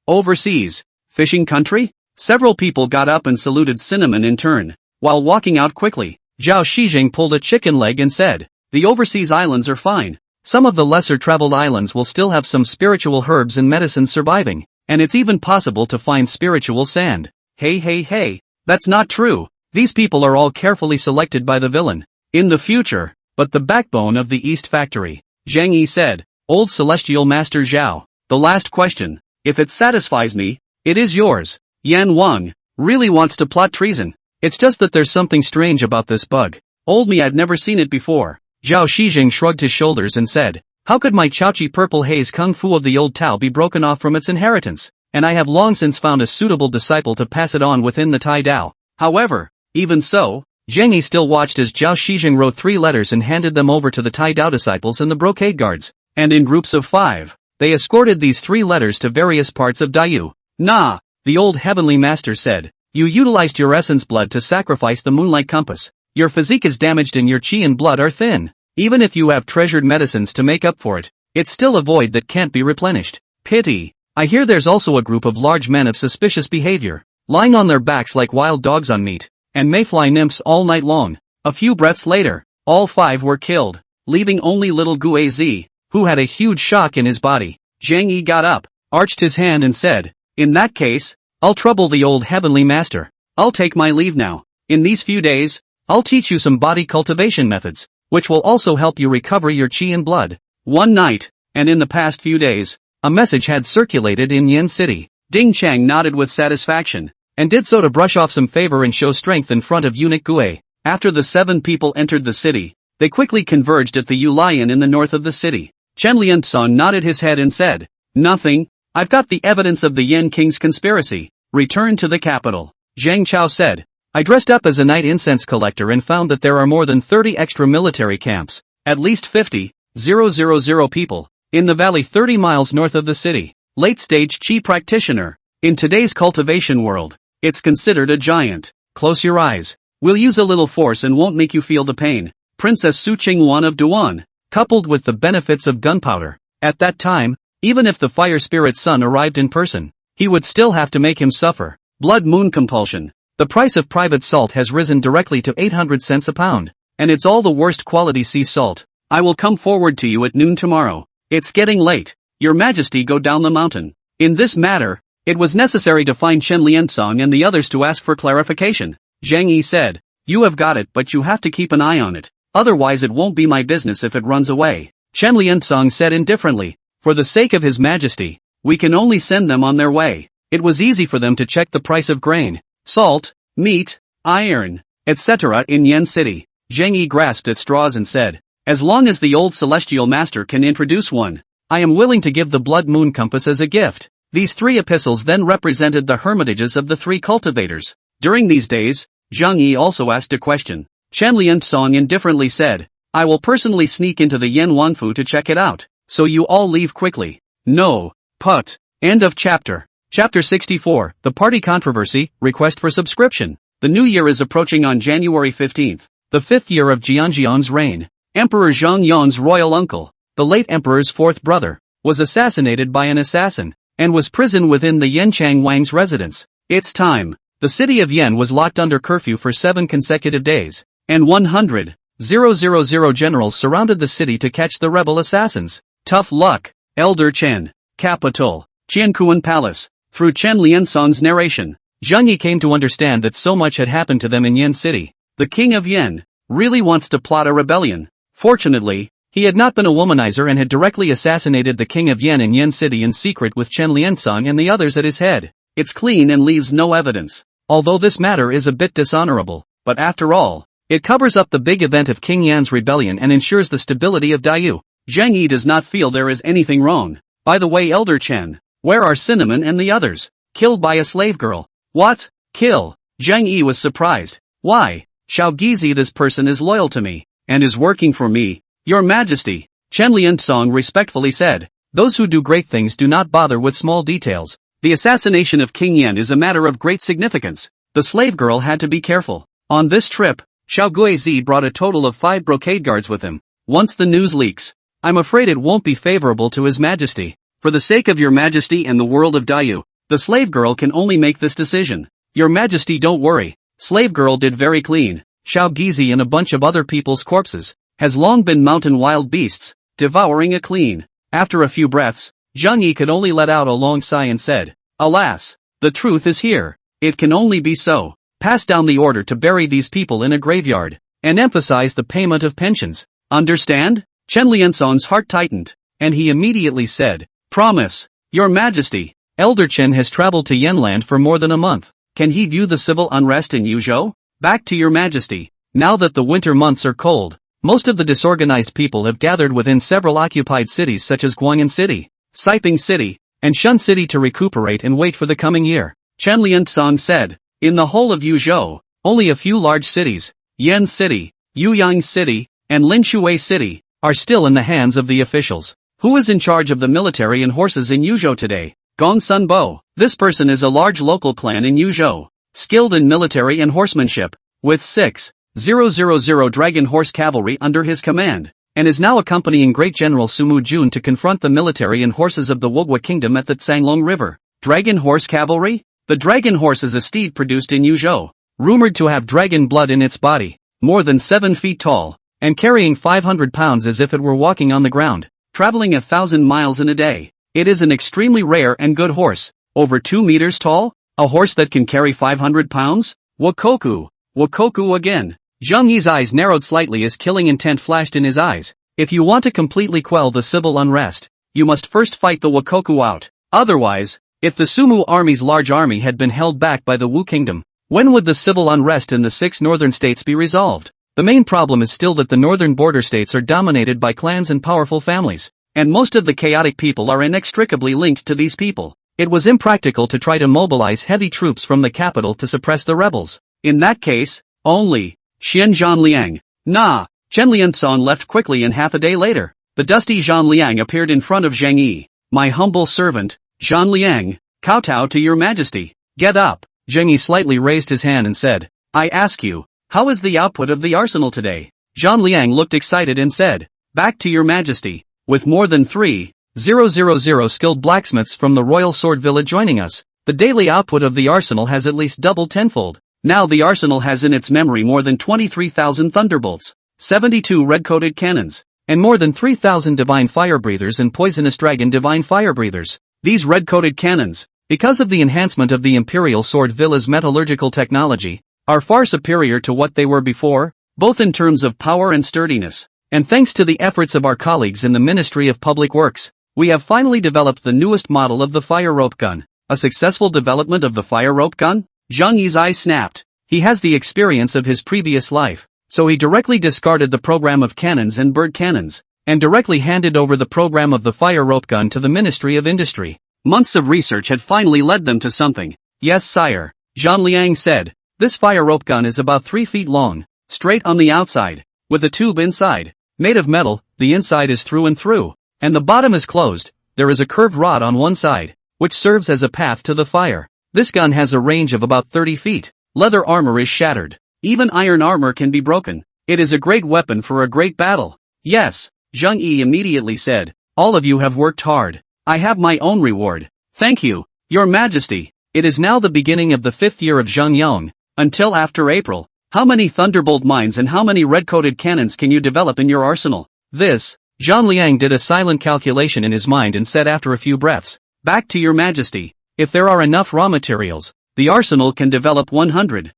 overseas, fishing country? Several people got up and saluted Cinnamon in turn. While walking out quickly, Zhao Shizheng pulled a chicken leg and said, the overseas islands are fine. Some of the lesser traveled islands will still have some spiritual herbs and medicines surviving, and it's even possible to find spiritual sand. Hey, that's not true. These people are all carefully selected by the villain. In the future, but the backbone of the East Factory, Zheng Yi said. Old Celestial Master Zhao, the last question. If it satisfies me, it is yours. Yan Wang really wants to plot treason. It's just that there's something strange about this bug. Old me, I've never seen it before. Zhao Shizheng shrugged his shoulders and said, how could my Chaoqi purple haze kung fu of the old Tao be broken off from its inheritance? And I have long since found a suitable disciple to pass it on within the Tai Dao. However, even so, Zheng Yi still watched as Zhao Shizheng wrote 3 letters and handed them over to the Tai Dao disciples and the brocade guards, and in groups of 5, they escorted these 3 letters to various parts of Daiyu. Nah, the old heavenly master said, you utilized your essence blood to sacrifice the moonlight compass. Your physique is damaged and your qi and blood are thin. Even if you have treasured medicines to make up for it, it's still a void that can't be replenished. Pity. I hear there's also a group of large men of suspicious behavior, lying on their backs like wild dogs on meat, and mayfly nymphs all night long. A few breaths later, all 5 were killed, leaving only little Guizi, who had a huge shock in his body. Zheng Yi got up, arched his hand and said, in that case, I'll trouble the old heavenly master. I'll take my leave now. In these few days, I'll teach you some body cultivation methods, which will also help you recover your qi and blood. One night, and in the past few days, a message had circulated in Yin City. Ding Chang nodded with satisfaction, and did so to brush off some favor and show strength in front of eunuch Gue. After the 7 people entered the city, they quickly converged at the Yu Lion in the north of the city. Chen Lianzong nodded his head and said, nothing, I've got the evidence of the Yin King's conspiracy. Return to the capital. Zhang Chao said, I dressed up as a night incense collector and found that there are more than 30 extra military camps, at least 50,000 people, in the valley 30 miles north of the city. Late-stage chi practitioner. In today's cultivation world, it's considered a giant. Close your eyes. We'll use a little force and won't make you feel the pain. Princess Su Qingwan of Duan, coupled with the benefits of gunpowder. At that time, even if the fire spirit's son arrived in person, he would still have to make him suffer. Blood moon compulsion. The price of private salt has risen directly to 800 cents a pound, and it's all the worst quality sea salt. I will come forward to you at noon tomorrow. It's getting late. Your Majesty, go down the mountain. In this matter, it was necessary to find Chen Liansong and the others to ask for clarification. Zhang Yi said, you have got it, but you have to keep an eye on it. Otherwise it won't be my business if it runs away. Chen Liansong said indifferently, for the sake of His Majesty, we can only send them on their way. It was easy for them to check the price of grain, salt, meat, iron, etc. in Yen City. Zhang Yi grasped at straws and said, as long as the old celestial master can introduce one, I am willing to give the blood moon compass as a gift. These 3 epistles then represented the hermitages of the 3 cultivators. During these days, Zhang Yi also asked a question. Chen Liansong indifferently said, I will personally sneak into the Yen Wanfu to check it out, so you all leave quickly. No. Put. End of chapter. Chapter 64, The Party Controversy, Request for Subscription. The new year is approaching on January 15th, the 5th year of Jianjiang's reign. Emperor Zhang Yan's royal uncle, the late emperor's 4th brother, was assassinated by an assassin, and was prisoned within the Yanchang Wang's residence. It's time. The city of Yen was locked under curfew for 7 consecutive days, and 100,000 generals surrounded the city to catch the rebel assassins. Tough luck. Elder Chen. Capital. Qiankuan Palace. Through Chen Liansong's narration, Zhang Yi came to understand that so much had happened to them in Yen City. The king of Yen really wants to plot a rebellion. Fortunately, he had not been a womanizer and had directly assassinated the king of Yen in Yen City in secret with Chen Liansong and the others at his head. It's clean and leaves no evidence. Although this matter is a bit dishonorable, but after all, it covers up the big event of King Yan's rebellion and ensures the stability of Daiyu. Zhang Yi does not feel there is anything wrong. By the way, Elder Chen, where are Cinnamon and the others? Killed by a slave girl. What? Kill? Zhang Yi was surprised. Why? Xiao Gizi, this person is loyal to me, and is working for me. Your Majesty, Chen Liansong respectfully said, those who do great things do not bother with small details. The assassination of King Yan is a matter of great significance. The slave girl had to be careful. On this trip, Xiao Guizi brought a total of 5 brocade guards with him. Once the news leaks, I'm afraid it won't be favorable to His Majesty. For the sake of Your Majesty and the world of Daiyu, the slave girl can only make this decision. Your Majesty, don't worry. Slave girl did very clean. Xiao Gizi and a bunch of other people's corpses has long been mountain wild beasts, devouring a clean. After a few breaths, Zhang Yi could only let out a long sigh and said, alas, the truth is here. It can only be so. Pass down the order to bury these people in a graveyard, and emphasize the payment of pensions. Understand? Chen Liansong's heart tightened, and he immediately said, promise. Your Majesty, Elder Chen has traveled to Yenland for more than a month. Can he view the civil unrest in Yuzhou? Back to Your Majesty. Now that the winter months are cold, most of the disorganized people have gathered within several occupied cities such as Guang'an City, Siping City, and Shun City to recuperate and wait for the coming year. Chen Liansong said, in the whole of Yuzhou, only a few large cities, Yen City, Yuyang City, and Linshui City, are still in the hands of the officials. Who is in charge of the military and horses in Yuzhou today? Gong Sun Bo. This person is a large local clan in Yuzhou, skilled in military and horsemanship, with 6,000 dragon horse cavalry under his command, and is now accompanying Great General Sumu Jun to confront the military and horses of the Wogwa Kingdom at the Tsanglong River. Dragon horse cavalry? The dragon horse is a steed produced in Yuzhou, rumored to have dragon blood in its body, more than 7 feet tall, and carrying 500 pounds as if it were walking on the ground, traveling 1,000 miles in a day. It is an extremely rare and good horse, over 2 meters tall, a horse that can carry 500 pounds? Wakoku. Wakoku again. Zhang Yi's eyes narrowed slightly as killing intent flashed in his eyes. If you want to completely quell the civil unrest, you must first fight the Wakoku out. Otherwise, if the Sumu army's large army had been held back by the Wu Kingdom, when would the civil unrest in the 6 northern states be resolved? The main problem is still that the northern border states are dominated by clans and powerful families, and most of the chaotic people are inextricably linked to these people. It was impractical to try to mobilize heavy troops from the capital to suppress the rebels. In that case, only Xian Zhanliang. Nah. Chen Liansong left quickly and half a day later, the dusty Zhanliang appeared in front of Zhang Yi. My humble servant, Zhanliang, kowtow to your majesty. Get up. Zhang Yi slightly raised his hand and said, I ask you, how is the output of the arsenal today? Zhanliang looked excited and said, back to your majesty, with more than 3,000 skilled blacksmiths from the Royal Sword Villa joining us, the daily output of the arsenal has at least doubled tenfold. Now the arsenal has in its memory more than 23,000 thunderbolts, 72 red-coated cannons, and more than 3,000 divine fire breathers and poisonous dragon divine fire breathers. These red-coated cannons, because of the enhancement of the Imperial Sword Villa's metallurgical technology, are far superior to what they were before, both in terms of power and sturdiness. And thanks to the efforts of our colleagues in the Ministry of Public Works, we have finally developed the newest model of the fire rope gun. A successful development of the fire rope gun? Zhang Yi's eyes snapped. He has the experience of his previous life, so he directly discarded the program of cannons and bird cannons, and directly handed over the program of the fire rope gun to the Ministry of Industry. Months of research had finally led them to something. Yes, sire, Zhanliang said. This fire rope gun is about 3 feet long, straight on the outside, with a tube inside. Made of metal, the inside is through and through, and the bottom is closed. There is a curved rod on one side, which serves as a path to the fire. This gun has a range of about 30 feet. Leather armor is shattered. Even iron armor can be broken. It is a great weapon for a great battle. Yes, Zhang Yi immediately said. All of you have worked hard. I have my own reward. Thank you, Your Majesty. It is now the beginning of the 5th year of Zhangyong. Until after April, how many thunderbolt mines and how many red-coated cannons can you develop in your arsenal? This, Zhanliang did a silent calculation in his mind and said after a few breaths, back to Your Majesty. If there are enough raw materials, the arsenal can develop 100,000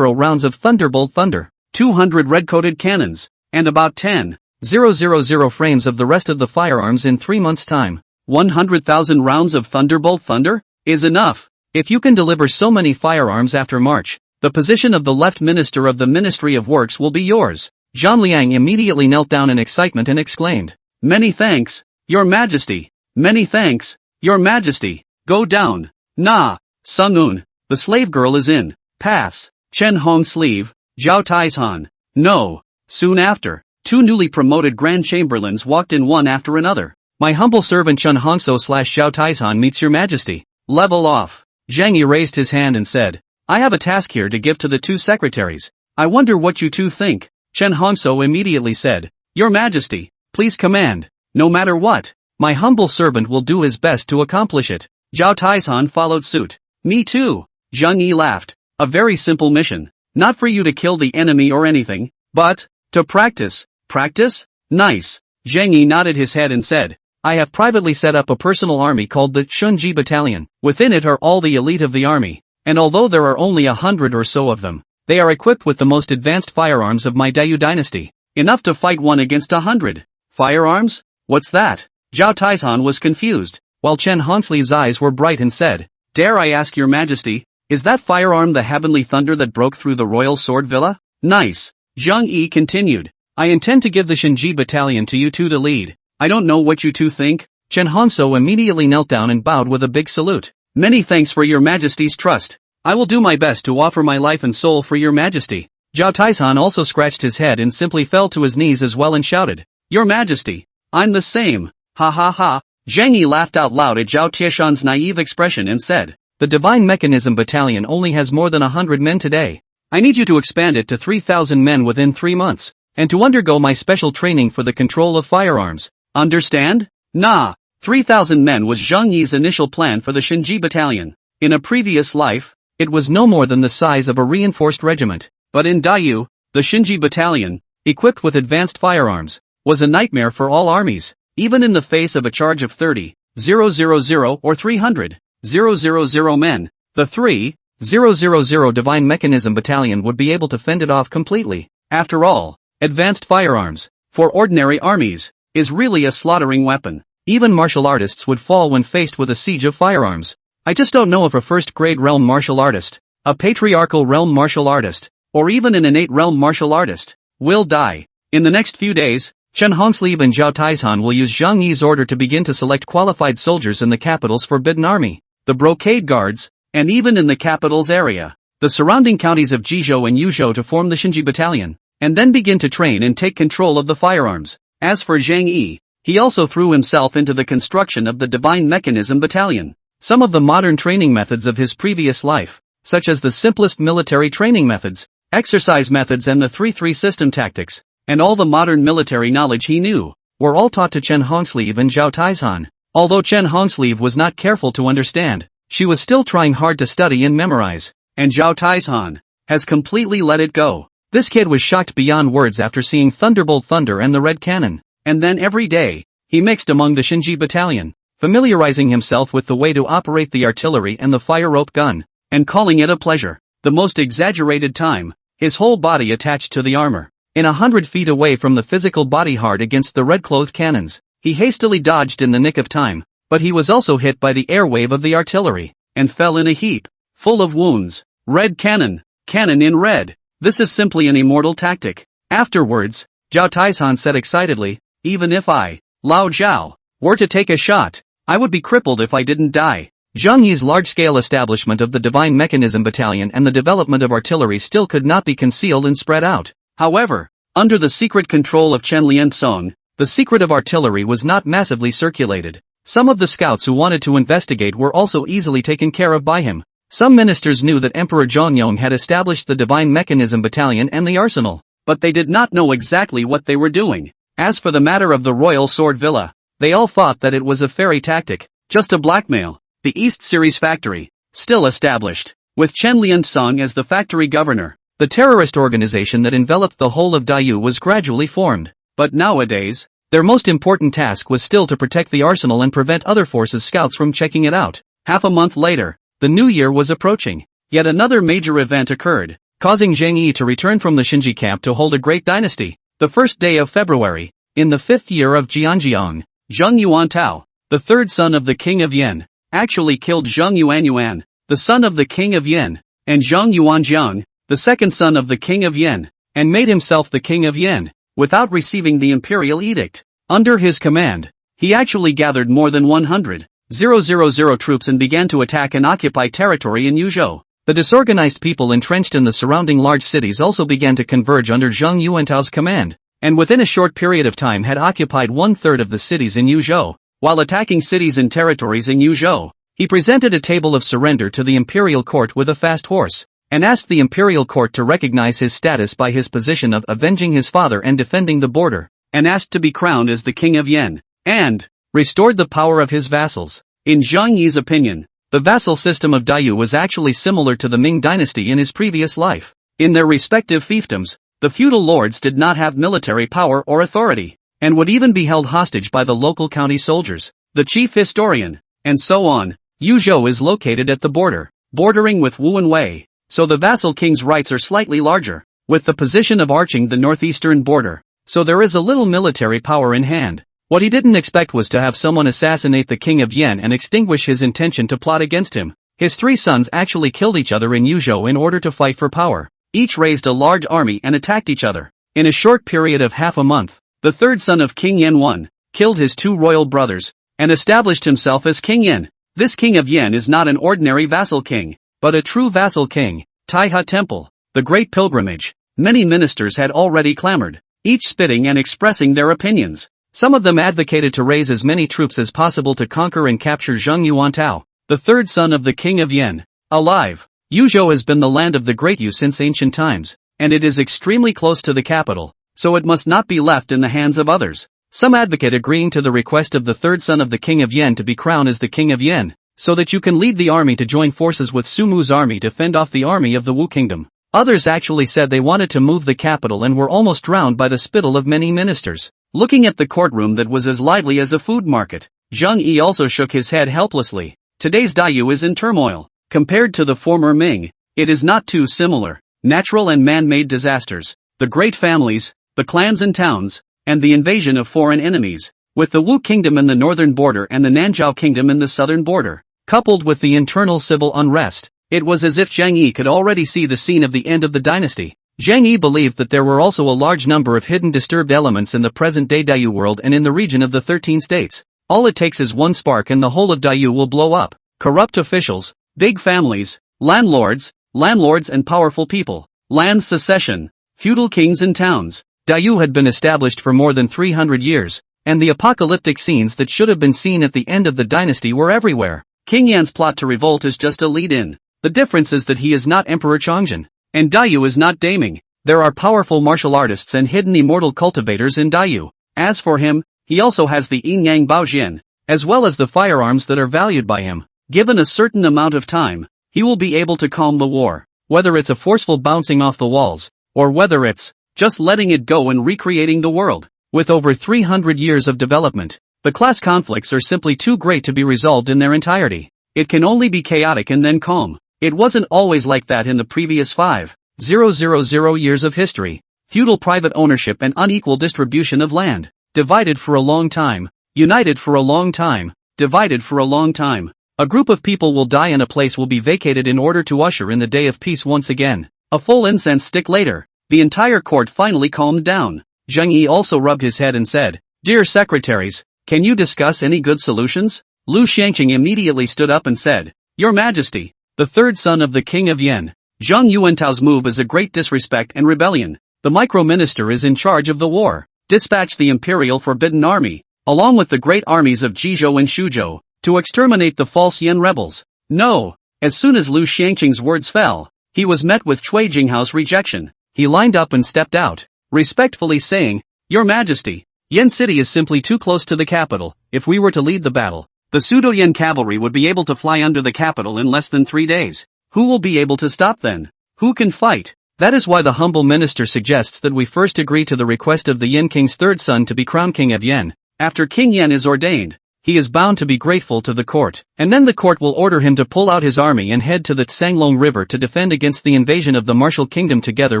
rounds of thunderbolt thunder, 200 red-coated cannons, and about 10,000 frames of the rest of the firearms in 3 months' time. 100,000 rounds of thunderbolt thunder is enough. If you can deliver so many firearms after March, the position of the left minister of the Ministry of Works will be yours. Zhanliang immediately knelt down in excitement and exclaimed, Many thanks, Your Majesty. Many thanks, Your Majesty. Go down. Nah. Sung-un, the slave girl is in. Pass. Chen Hong Sleeve, Zhao Taizhan. No. Soon after, 2 newly promoted Grand Chamberlains walked in one after another. My humble servant Chen Hongso/Zhao Taizhan meets Your Majesty. Level off. Zhang Yi raised his hand and said, I have a task here to give to the 2 secretaries. I wonder what you 2 think. Chen Hongso immediately said, Your Majesty, please command. No matter what, my humble servant will do his best to accomplish it. Zhao Taizhan followed suit. Me too. Zhang Yi laughed. A very simple mission. Not for you to kill the enemy or anything, but to practice. Practice? Nice. Zhang Yi nodded his head and said, I have privately set up a personal army called the Shunji Battalion. Within it are all the elite of the army, and although there are only 100 or so of them, they are equipped with the most advanced firearms of my Dayu dynasty. Enough to fight 1 against 100. Firearms? What's that? Zhao Taizhan was confused, while Chen Hongslee's eyes were bright and said, Dare I ask Your Majesty, is that firearm the heavenly thunder that broke through the Royal Sword Villa? Nice. Zhang Yi continued, I intend to give the Shinji Battalion to you 2 to lead. I don't know what you 2 think. Chen Hongso immediately knelt down and bowed with a big salute. Many thanks for Your Majesty's trust. I will do my best to offer my life and soul for Your Majesty. Zhao Taizhan also scratched his head and simply fell to his knees as well and shouted, Your Majesty, I'm the same. Ha ha ha. Zhang Yi laughed out loud at Zhao Tieshan's naive expression and said, The Divine Mechanism Battalion only has more than 100 men today. I need you to expand it to 3,000 men within 3 months, and to undergo my special training for the control of firearms. Understand? Nah. 3,000 men was Zhang Yi's initial plan for the Shinji Battalion. In a previous life, it was no more than the size of a reinforced regiment. But in Dayu, the Shinji Battalion, equipped with advanced firearms, was a nightmare for all armies. Even in the face of a charge of 30,000 or 300,000 men, the 3,000 Divine Mechanism Battalion would be able to fend it off completely. After all, advanced firearms, for ordinary armies, is really a slaughtering weapon. Even martial artists would fall when faced with a siege of firearms. I just don't know if a first-grade realm martial artist, a patriarchal realm martial artist, or even an innate realm martial artist, will die. In the next few days, Chen Hongsleeve and Zhao Taizhan will use Zhang Yi's order to begin to select qualified soldiers in the capital's forbidden army, the brocade guards, and even in the capital's area. the surrounding counties of Jizhou and Yuzhou to form the Shinji Battalion, and then begin to train and take control of the firearms. As for Zhang Yi, he also threw himself into the construction of the Divine Mechanism Battalion. Some of the modern training methods of his previous life, such as the simplest military training methods, exercise methods and the 3-3 system tactics, and all the modern military knowledge he knew, were all taught to Chen Hongsleeve and Zhao Taizhan. Although Chen Hongsleeve was not careful to understand, she was still trying hard to study and memorize, and Zhao Taizhan has completely let it go. This kid was shocked beyond words after seeing Thunderbolt Thunder and the Red Cannon, and then every day, he mixed among the Shinji Battalion, familiarizing himself with the way to operate the artillery and the fire rope gun, and calling it a pleasure. The most exaggerated time, his whole body attached to the armor. In 100 feet away from the physical body hard against the red-clothed cannons, he hastily dodged in the nick of time, but he was also hit by the air wave of the artillery, and fell in a heap, full of wounds. Red cannon, cannon in red. This is simply an immortal tactic. Afterwards, Zhao Taizhan said excitedly, even if I, Lao Zhao, were to take a shot, I would be crippled if I didn't die. Zhang Yi's large-scale establishment of the Divine Mechanism Battalion and the development of artillery still could not be concealed and spread out. However, under the secret control of Chen Liansong, the secret of artillery was not massively circulated. Some of the scouts who wanted to investigate were also easily taken care of by him. Some ministers knew that Emperor Zhongyong had established the Divine Mechanism Battalion and the arsenal, but they did not know exactly what they were doing. As for the matter of the Royal Sword Villa, they all thought that it was a fairy tactic, just a blackmail. The East Series factory, still established, with Chen Liansong as the factory governor. The terrorist organization that enveloped the whole of Dayu was gradually formed, but nowadays, their most important task was still to protect the arsenal and prevent other forces' scouts from checking it out. Half a month later, the new year was approaching. Yet another major event occurred, causing Zhang Yi to return from the Shinji camp to hold a great dynasty. The first day of February, in the 5th year of Jianjiang, Zheng Yuantao, the third son of the king of Yen, actually killed Zheng Yuanyuan, the son of the king of Yen, and Zheng Yuanjiang, the second son of the king of Yen, and made himself the king of Yen, without receiving the imperial edict. Under his command, he actually gathered more than 100,000 troops and began to attack and occupy territory in Yuzhou. The disorganized people entrenched in the surrounding large cities also began to converge under Zheng Yuantao's command, and within a short period of time had occupied 1/3 of the cities in Yuzhou. While attacking cities and territories in Yuzhou, he presented a table of surrender to the imperial court with a fast horse, and asked the imperial court to recognize his status by his position of avenging his father and defending the border, and asked to be crowned as the king of Yen, and restored the power of his vassals. In Zhang Yi's opinion, the vassal system of Dayu was actually similar to the Ming dynasty in his previous life. In their respective fiefdoms, the feudal lords did not have military power or authority, and would even be held hostage by the local county soldiers, the chief historian, and so on. Yuzhou is located at the border, bordering with Wuanwei, so the vassal king's rights are slightly larger, with the position of arching the northeastern border, so there is a little military power in hand. What he didn't expect was to have someone assassinate the king of Yen and extinguish his intention to plot against him. His three sons actually killed each other in Yuzhou in order to fight for power. Each raised a large army and attacked each other. In a short period of half a month, the third son of King Yen I killed his two royal brothers, and established himself as King Yen. This king of Yen is not an ordinary vassal king, but a true vassal king. Taiha Temple, the great pilgrimage. Many ministers had already clamored, each spitting and expressing their opinions. Some of them advocated to raise as many troops as possible to conquer and capture Zheng Yuantao, the third son of the king of Yen, alive. Yuzhou has been the land of the great Yu since ancient times, and it is extremely close to the capital, so it must not be left in the hands of others. Some advocate agreeing to the request of the third son of the king of Yen to be crowned as the king of Yen, so that you can lead the army to join forces with Sumu's army to fend off the army of the Wu kingdom. Others actually said they wanted to move the capital and were almost drowned by the spittle of many ministers. Looking at the courtroom that was as lively as a food market, Zhang Yi also shook his head helplessly. Today's Dayu is in turmoil. Compared to the former Ming, it is not too similar. Natural and man-made disasters, the great families, the clans and towns, and the invasion of foreign enemies, with the Wu kingdom in the northern border and the Nanzhao kingdom in the southern border, coupled with the internal civil unrest. It was as if Zhang Yi could already see the scene of the end of the dynasty. Zhang Yi believed that there were also a large number of hidden disturbed elements in the present-day Dayu world and in the region of the 13 states. All it takes is one spark and the whole of Dayu will blow up. Corrupt officials, big families, landlords, landlords and powerful people, land secession, feudal kings and towns. Dayu had been established for more than 300 years, and the apocalyptic scenes that should have been seen at the end of the dynasty were everywhere. King Yan's plot to revolt is just a lead-in. The difference is that he is not Emperor Chongjin, and Dayu is not Daming. There are powerful martial artists and hidden immortal cultivators in Dayu. As for him, he also has the Yin Yang Baojian, as well as the firearms that are valued by him. Given a certain amount of time, he will be able to calm the war, whether it's a forceful bouncing off the walls, or whether it's just letting it go and recreating the world. With over 300 years of development, the class conflicts are simply too great to be resolved in their entirety. It can only be chaotic and then calm. It wasn't always like that in the previous 5,000 years of history. Feudal private ownership and unequal distribution of land. Divided for a long time. United for a long time. Divided for a long time. A group of people will die and a place will be vacated in order to usher in the day of peace once again. A full incense stick later, the entire court finally calmed down. Zheng Yi also rubbed his head and said, "Dear secretaries, can you discuss any good solutions?" Lu Xiangqing immediately stood up and said, "Your Majesty, the third son of the King of Yen, Zhang Yuantao's move is a great disrespect and rebellion. The micro-minister is in charge of the war. Dispatch the Imperial Forbidden Army, along with the great armies of Jizhou and Shuzhou, to exterminate the false Yen rebels." No! As soon as Lu Xiangqing's words fell, he was met with Cui Jinghao's rejection. He lined up and stepped out, respectfully saying, "Your Majesty, Yen City is simply too close to the capital. If we were to lead the battle, the pseudo-Yen cavalry would be able to fly under the capital in less than 3 days. Who will be able to stop then? Who can fight? That is why the humble minister suggests that we first agree to the request of the Yen King's third son to be crowned King of Yen. After King Yen is ordained, he is bound to be grateful to the court, and then the court will order him to pull out his army and head to the Tsanglong River to defend against the invasion of the Martial Kingdom together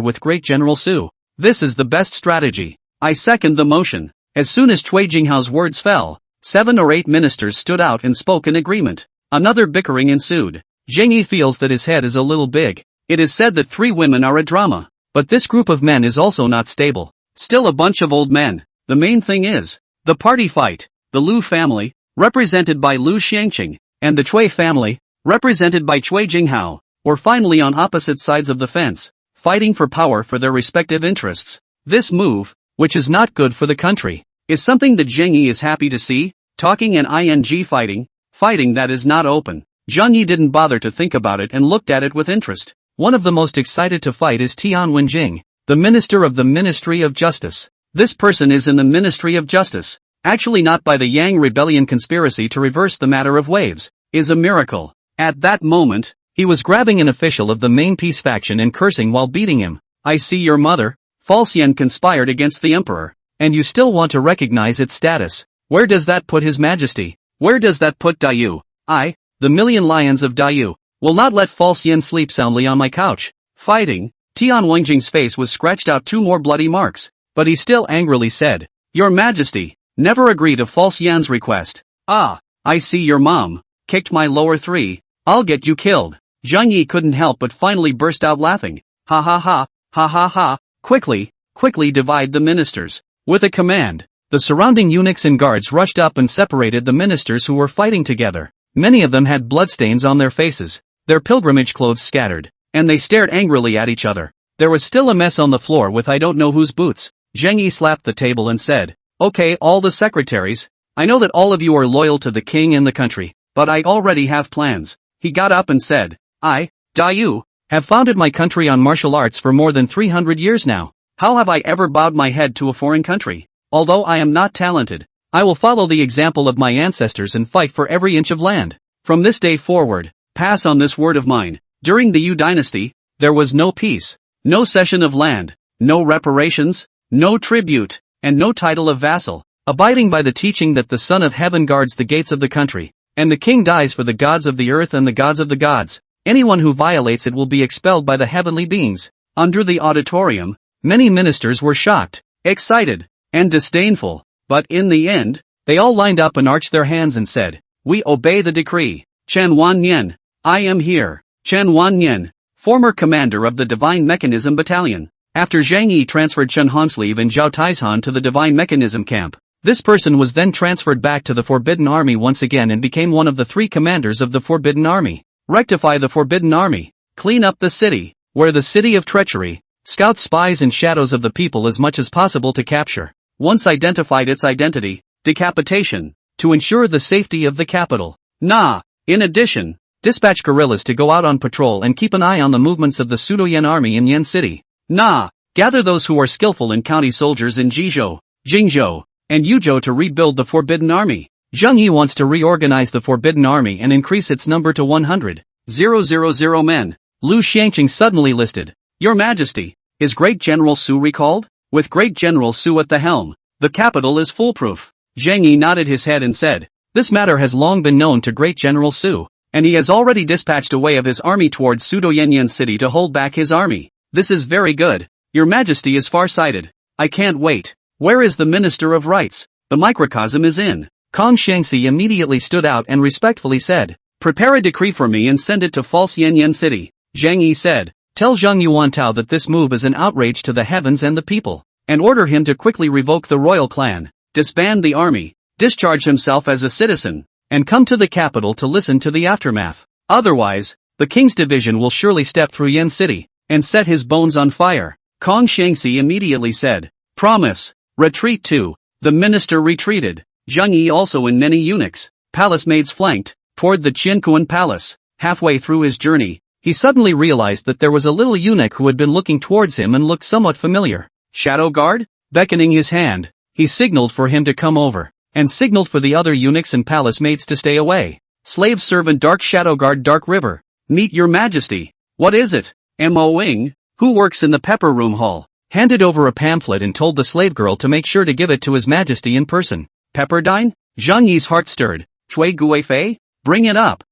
with Great General Su. This is the best strategy. I second the motion." As soon as Cui Jinghao's words fell, 7 or 8 ministers stood out and spoke in agreement. Another bickering ensued. Zheng Yi feels that his head is a little big. It is said that 3 women are a drama, but this group of men is also not stable. Still a bunch of old men. The main thing is the party fight. The Lu family, represented by Lu Xiangqing, and the Cui family, represented by Cui Jinghao, were finally on opposite sides of the fence, fighting for power for their respective interests. This move, which is not good for the country, is something that Zheng Yi is happy to see. Talking and ing fighting that is not open. Zheng Yi didn't bother to think about it and looked at it with interest. One of the most excited to fight is Tian Wenjing, the minister of the Ministry of Justice. This person is in the Ministry of Justice, actually not by the Yang Rebellion conspiracy to reverse the matter of waves, is a miracle. At that moment, he was grabbing an official of the main peace faction and cursing while beating him. "I see your mother, false Yen conspired against the emperor, and you still want to recognize its status. Where does that put His Majesty? Where does that put Dayu? I, the million lions of Dayu, will not let false Yen sleep soundly on my couch." Fighting, Tian Wenjing's face was scratched out 2 more bloody marks, but he still angrily said, "Your Majesty, never agree to false Yan's request." "Ah, I see your mom kicked my lower 3, I'll get you killed." Zheng Yi couldn't help but finally burst out laughing. "Ha ha ha, ha ha ha, quickly divide the ministers." With a command, the surrounding eunuchs and guards rushed up and separated the ministers who were fighting together. Many of them had bloodstains on their faces, their pilgrimage clothes scattered, and they stared angrily at each other. There was still a mess on the floor with I don't know whose boots. Zheng Yi slapped the table and said, "Okay, all the secretaries, I know that all of you are loyal to the king and the country, but I already have plans." He got up and said, "I, Dayu, have founded my country on martial arts for more than 300 years now. How have I ever bowed my head to a foreign country? Although I am not talented, I will follow the example of my ancestors and fight for every inch of land. From this day forward, pass on this word of mine. During the Yu dynasty, there was no peace, no cession of land, no reparations, no tribute, and no title of vassal, abiding by the teaching that the Son of Heaven guards the gates of the country, and the king dies for the gods of the earth and the gods of the gods. Anyone who violates it will be expelled by the heavenly beings." Under the auditorium, many ministers were shocked, excited, and disdainful, but in the end, they all lined up and arched their hands and said, "We obey the decree." Chen Wanyan, I am here. Chen Wanyan, former commander of the Divine Mechanism Battalion. After Zhang Yi transferred Chen Hongsleeve and Zhao Taishan to the Divine Mechanism camp, this person was then transferred back to the Forbidden Army once again and became one of the 3 commanders of the Forbidden Army. Rectify the Forbidden Army. Clean up the city. Where the city of treachery. Scout spies and shadows of the people as much as possible to capture. Once identified its identity, decapitation. To ensure the safety of the capital. In addition, dispatch guerrillas to go out on patrol and keep an eye on the movements of the pseudo-Yen army in Yen City. Gather those who are skillful in county soldiers in Jizhou, Jingzhou, and Yuzhou to rebuild the Forbidden Army. Zheng Yi wants to reorganize the Forbidden Army and increase its number to 100,000 men. Lu Xiangqing suddenly listed. Your Majesty, is Great General Su recalled? With Great General Su at the helm, the capital is foolproof. Zheng Yi nodded his head and said, this matter has long been known to Great General Su, and he has already dispatched a way of his army towards pseudo-Yen City to hold back his army. This is very good. Your Majesty is far-sighted. I can't wait. Where is the Minister of Rights? The microcosm is in. Kong Shangxi immediately stood out and respectfully said, prepare a decree for me and send it to false Yen City. Zheng Yi said, tell Zhang Yuantao that this move is an outrage to the heavens and the people, and order him to quickly revoke the royal clan, disband the army, discharge himself as a citizen, and come to the capital to listen to the aftermath. Otherwise, the king's division will surely step through Yen City, and set his bones on fire. Kong Shangxi immediately said, promise. Retreat too. The minister retreated. Zheng Yi also and many eunuchs, palace maids flanked, toward the Qiankuan palace. Halfway through his journey, he suddenly realized that there was a little eunuch who had been looking towards him and looked somewhat familiar. Shadow guard? Beckoning his hand, he signaled for him to come over, and signaled for the other eunuchs and palace maids to stay away. Slave servant Dark Shadow Guard Dark River. Meet your majesty. What is it? Mo Wing, who works in the pepper room hall, handed over a pamphlet and told the slave girl to make sure to give it to his majesty in person. Pepperdine? Zhang Yi's heart stirred. Chui Guifei? Bring it up.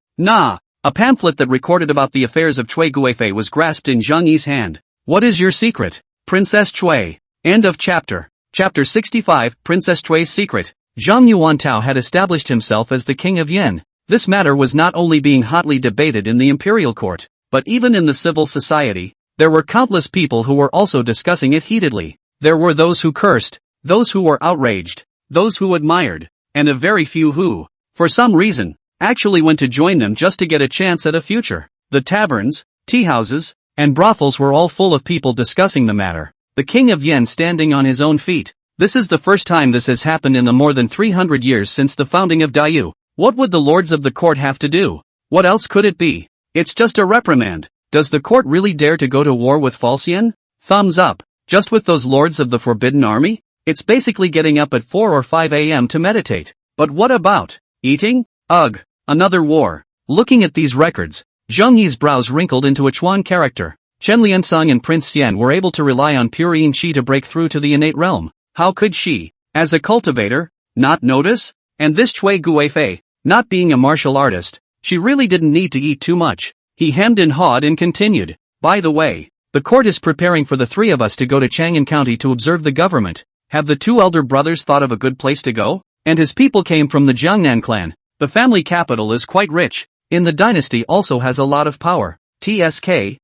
A pamphlet that recorded about the affairs of Chui Guifei was grasped in Zhang Yi's hand. What is your secret? Princess Chui. End of chapter. Chapter 65, Princess Chui's Secret. Zhang Yuantao had established himself as the king of Yen. This matter was not only being hotly debated in the imperial court, but even in the civil society. There were countless people who were also discussing it heatedly. There were those who cursed, those who were outraged, those who admired, and a very few who, for some reason, actually went to join them just to get a chance at a future. The taverns, tea-houses, and brothels were all full of people discussing the matter. The king of Yen standing on his own feet. This is the first time this has happened in the more than 300 years since the founding of Daiyu. What would the lords of the court have to do? What else could it be? It's just a reprimand. Does the court really dare to go to war with false Yen? Thumbs up. Just with those lords of the Forbidden Army? It's basically getting up at 4 or 5 a.m. to meditate. But what about eating? Ugh. Another war. Looking at these records, Zheng Yi's brows wrinkled into a Chuan character. Chen Liansong and Prince Xian were able to rely on pure Yin Qi to break through to the innate realm. How could she, as a cultivator, not notice? And this Chui Guifei, not being a martial artist, she really didn't need to eat too much. He hemmed and hawed and continued. By the way, the court is preparing for the three of us to go to Chang'an County to observe the government. Have the two elder brothers thought of a good place to go? And his people came from the Jiangnan clan. The family capital is quite rich. In the dynasty also has a lot of power. TSK.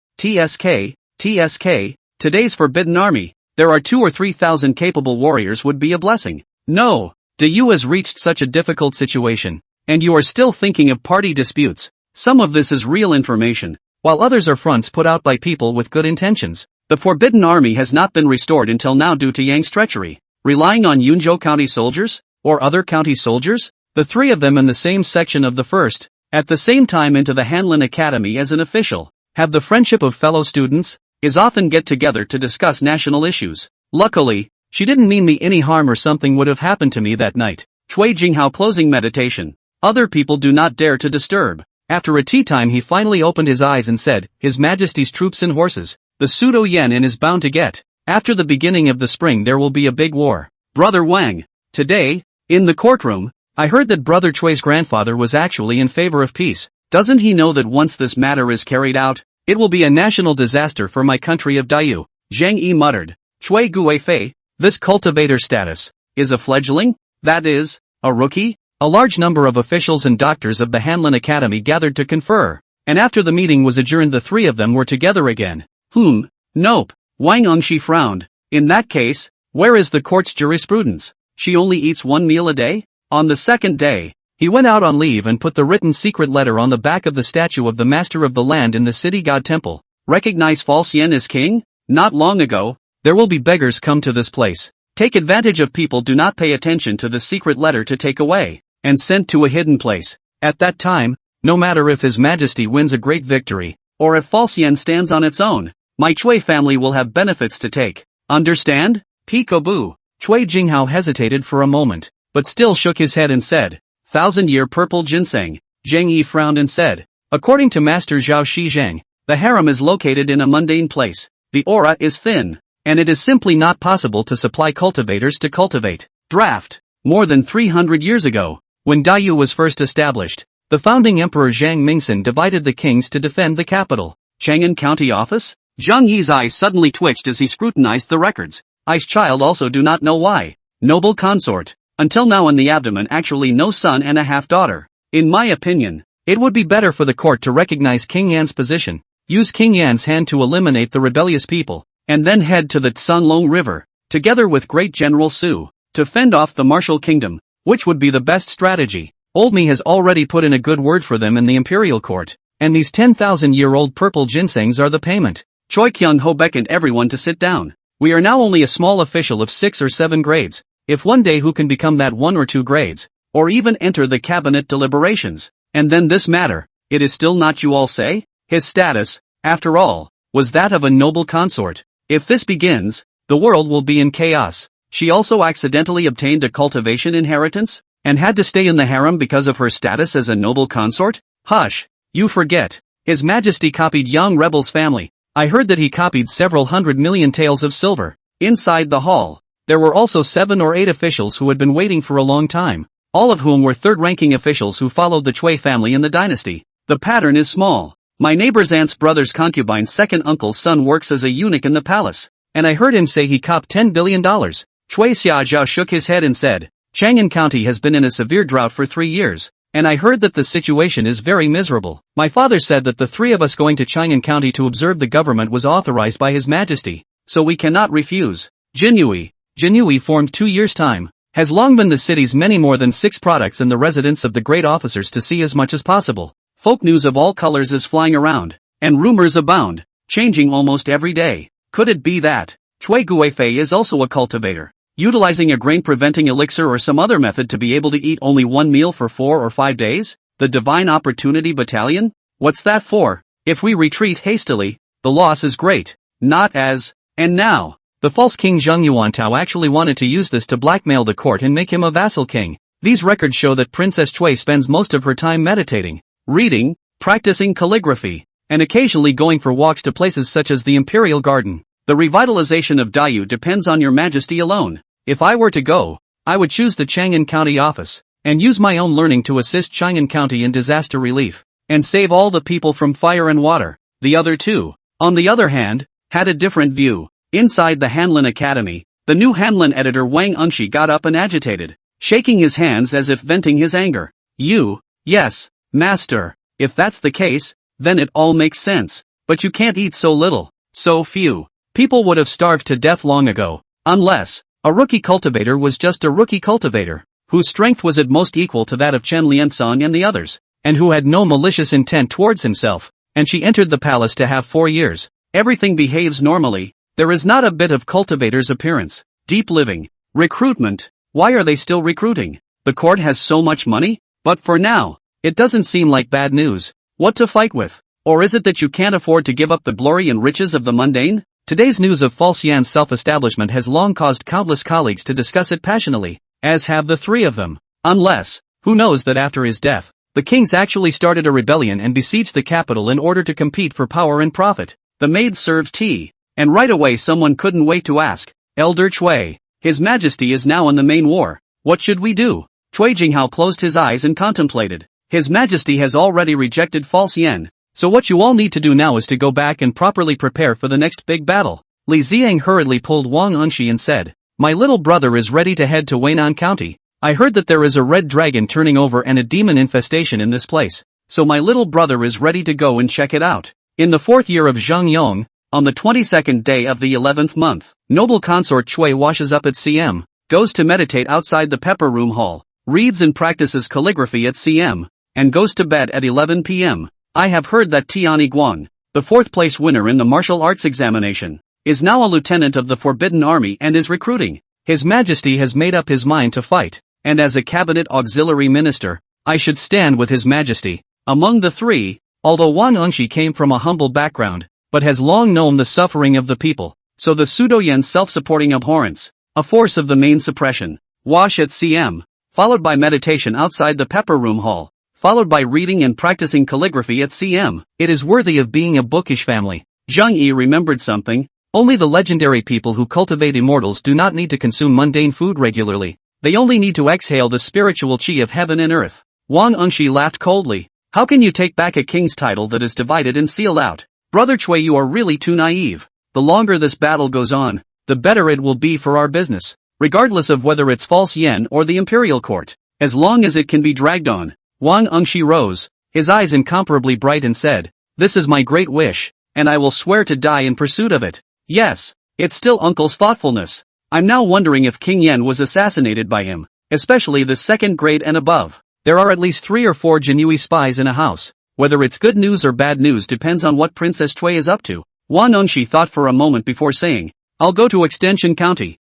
Today's Forbidden Army. There are 2 or 3,000 capable warriors would be a blessing. No. Daiyu has reached such a difficult situation. And you are still thinking of party disputes. Some of this is real information, while others are fronts put out by people with good intentions. The Forbidden Army has not been restored until now due to Yang's treachery. Relying on Yunzhou County soldiers? Or other county soldiers? The three of them in the same section of the first, at the same time into the Hanlin Academy as an official, have the friendship of fellow students, is often get together to discuss national issues. Luckily, she didn't mean me any harm or something would have happened to me that night. Chui Jinghao closing meditation. Other people do not dare to disturb. After a tea time he finally opened his eyes and said, His Majesty's troops and horses, the pseudo-Yen is bound to get. After the beginning of the spring there will be a big war. Brother Wang. Today, in the courtroom, I heard that Brother Chui's grandfather was actually in favor of peace. Doesn't he know that once this matter is carried out, it will be a national disaster for my country of Daiyu? Zheng Yi muttered. Chui Guifei, this cultivator status, is a fledgling? That is, a rookie? A large number of officials and doctors of the Hanlin Academy gathered to confer, and after the meeting was adjourned the three of them were together again. Nope. Wang Yongxi frowned. In that case, where is the court's jurisprudence? She only eats 1 meal a day? On the second day, He went out on leave and put the written secret letter on the back of the statue of the master of the land in the city god temple. Recognize False Yen as king? Not long ago. There will be beggars come to this place. Take advantage of people do not pay attention to the secret letter to take away, and sent to a hidden place. At that time, no matter if His Majesty wins a great victory, or if False Yen stands on its own, my Chui family will have benefits to take. Understand? Peekaboo. Chui Jinghao hesitated for a moment, but still shook his head and said, 1,000-year purple ginseng. Zheng Yi frowned and said, according to Master Zhao Shizheng, the harem is located in a mundane place. The aura is thin, and it is simply not possible to supply cultivators to cultivate. Draft. More than 300 years ago, when Daiyu was first established, the founding emperor Zhang Mingsen divided the kings to defend the capital. Chang'an County Office? Zhang Yi's eyes suddenly twitched as he scrutinized the records. Ice child also do not know why. Noble consort. Until now in the abdomen actually no son and a half-daughter. In my opinion, it would be better for the court to recognize King Yan's position, use King Yan's hand to eliminate the rebellious people, and then head to the Tsanlong River, together with Great General Su, to fend off the martial kingdom, which would be the best strategy. Old me has already put in a good word for them in the imperial court, and these 10,000-year-old purple ginsengs are the payment. Choi Kyung-ho beckoned everyone to sit down. We are now only a small official of 6 or 7 grades. If one day who can become that 1 or 2 grades, or even enter the cabinet deliberations, and then this matter, it is still not you all say? His status, after all, was that of a noble consort. If this begins, the world will be in chaos. She also accidentally obtained a cultivation inheritance, and had to stay in the harem because of her status as a noble consort? Hush, you forget. His Majesty copied young rebel's family. I heard that he copied several 100 million taels of silver. Inside the hall, there were also 7 or 8 officials who had been waiting for a long time, all of whom were third-ranking officials who followed the Chui family in the dynasty. The pattern is small. My neighbor's aunt's brother's concubine's second uncle's son works as a eunuch in the palace, and I heard him say he copped $10 billion. Chui Xiaozhao shook his head and said, Chang'an County has been in a severe drought for 3 years, and I heard that the situation is very miserable. My father said that the 3 of us going to Chang'an County to observe the government was authorized by His Majesty, so we cannot refuse. Jinyui, formed 2 years' time, has long been the city's many more than 6 products and the residence of the great officers to see as much as possible. Folk news of all colors is flying around, and rumors abound, changing almost every day. Could it be that Chui Guifei is also a cultivator, utilizing a grain-preventing elixir or some other method to be able to eat only 1 meal for 4 or 5 days? The Divine Opportunity Battalion? What's that for? If we retreat hastily, the loss is great. Not as. And now, the false king Zheng Yuantao actually wanted to use this to blackmail the court and make him a vassal king. These records show that Princess Chui spends most of her time meditating, reading, practicing calligraphy, and occasionally going for walks to places such as the Imperial Garden. The revitalization of Daiyu depends on Your Majesty alone. If I were to go, I would choose the Chang'an County office, and use my own learning to assist Chang'an County in disaster relief, and save all the people from fire and water. The other 2, on the other hand, had a different view. Inside the Hanlin Academy, the new Hanlin editor Wang Unshi got up and agitated, shaking his hands as if venting his anger. Yes, master, if that's the case, then it all makes sense. But you can't eat so little, so few. People would have starved to death long ago, unless a rookie cultivator was just a rookie cultivator, whose strength was at most equal to that of Chen Liansong and the others, and who had no malicious intent towards himself, and she entered the palace to have 4 years. Everything behaves normally, there is not a bit of cultivator's appearance. Deep living, recruitment, why are they still recruiting? The court has so much money? But for now, it doesn't seem like bad news. What to fight with? Or is it that you can't afford to give up the glory and riches of the mundane? Today's news of False Yan's self-establishment has long caused countless colleagues to discuss it passionately, as have the 3 of them. Unless, who knows that after his death, the kings actually started a rebellion and besieged the capital in order to compete for power and profit. The maid served tea, and right away someone couldn't wait to ask, Elder Chui, His Majesty is now in the main war. What should we do? Chui Jinghao closed his eyes and contemplated. His Majesty has already rejected False Yan, so what you all need to do now is to go back and properly prepare for the next big battle. Li Ziang hurriedly pulled Wang Unshi and said, My little brother is ready to head to Weinan County. I heard that there is a red dragon turning over and a demon infestation in this place, so my little brother is ready to go and check it out. In the 4th year of Zheng Yong, on the 22nd day of the 11th month, noble consort Chui washes up at CM, goes to meditate outside the pepper room hall. reads and practices calligraphy at CM, and goes to bed at 11 p.m. I have heard that Tian Guan, the fourth-place winner in the martial arts examination, is now a lieutenant of the Forbidden Army and is recruiting. His Majesty has made up his mind to fight, and as a cabinet auxiliary minister, I should stand with His Majesty. Among the three, although Wang Engshi came from a humble background, but has long known the suffering of the people, so the pseudo-Yen self-supporting abhorrence, a force of the main suppression, wash at CM, followed by meditation outside the pepper room hall, followed by reading and practicing calligraphy at CM. It is worthy of being a bookish family. Zhang Yi remembered something. Only the legendary people who cultivate immortals do not need to consume mundane food regularly. They only need to exhale the spiritual chi of heaven and earth. Wang Engshi laughed coldly. How can you take back a king's title that is divided and sealed out? Brother Cui, you are really too naive. The longer this battle goes on, the better it will be for our business, regardless of whether it's false yen or the imperial court. As long as it can be dragged on. Wang Engshi rose, his eyes incomparably bright, and said, "This is my great wish, and I will swear to die in pursuit of it." Yes, it's still Uncle's thoughtfulness. I'm now wondering if King Yen was assassinated by him, especially the second grade and above. There are at least 3 or 4 Jinui spies in a house. Whether it's good news or bad news depends on what Princess Cui is up to. Wang Engshi thought for a moment before saying, I'll go to Extension County.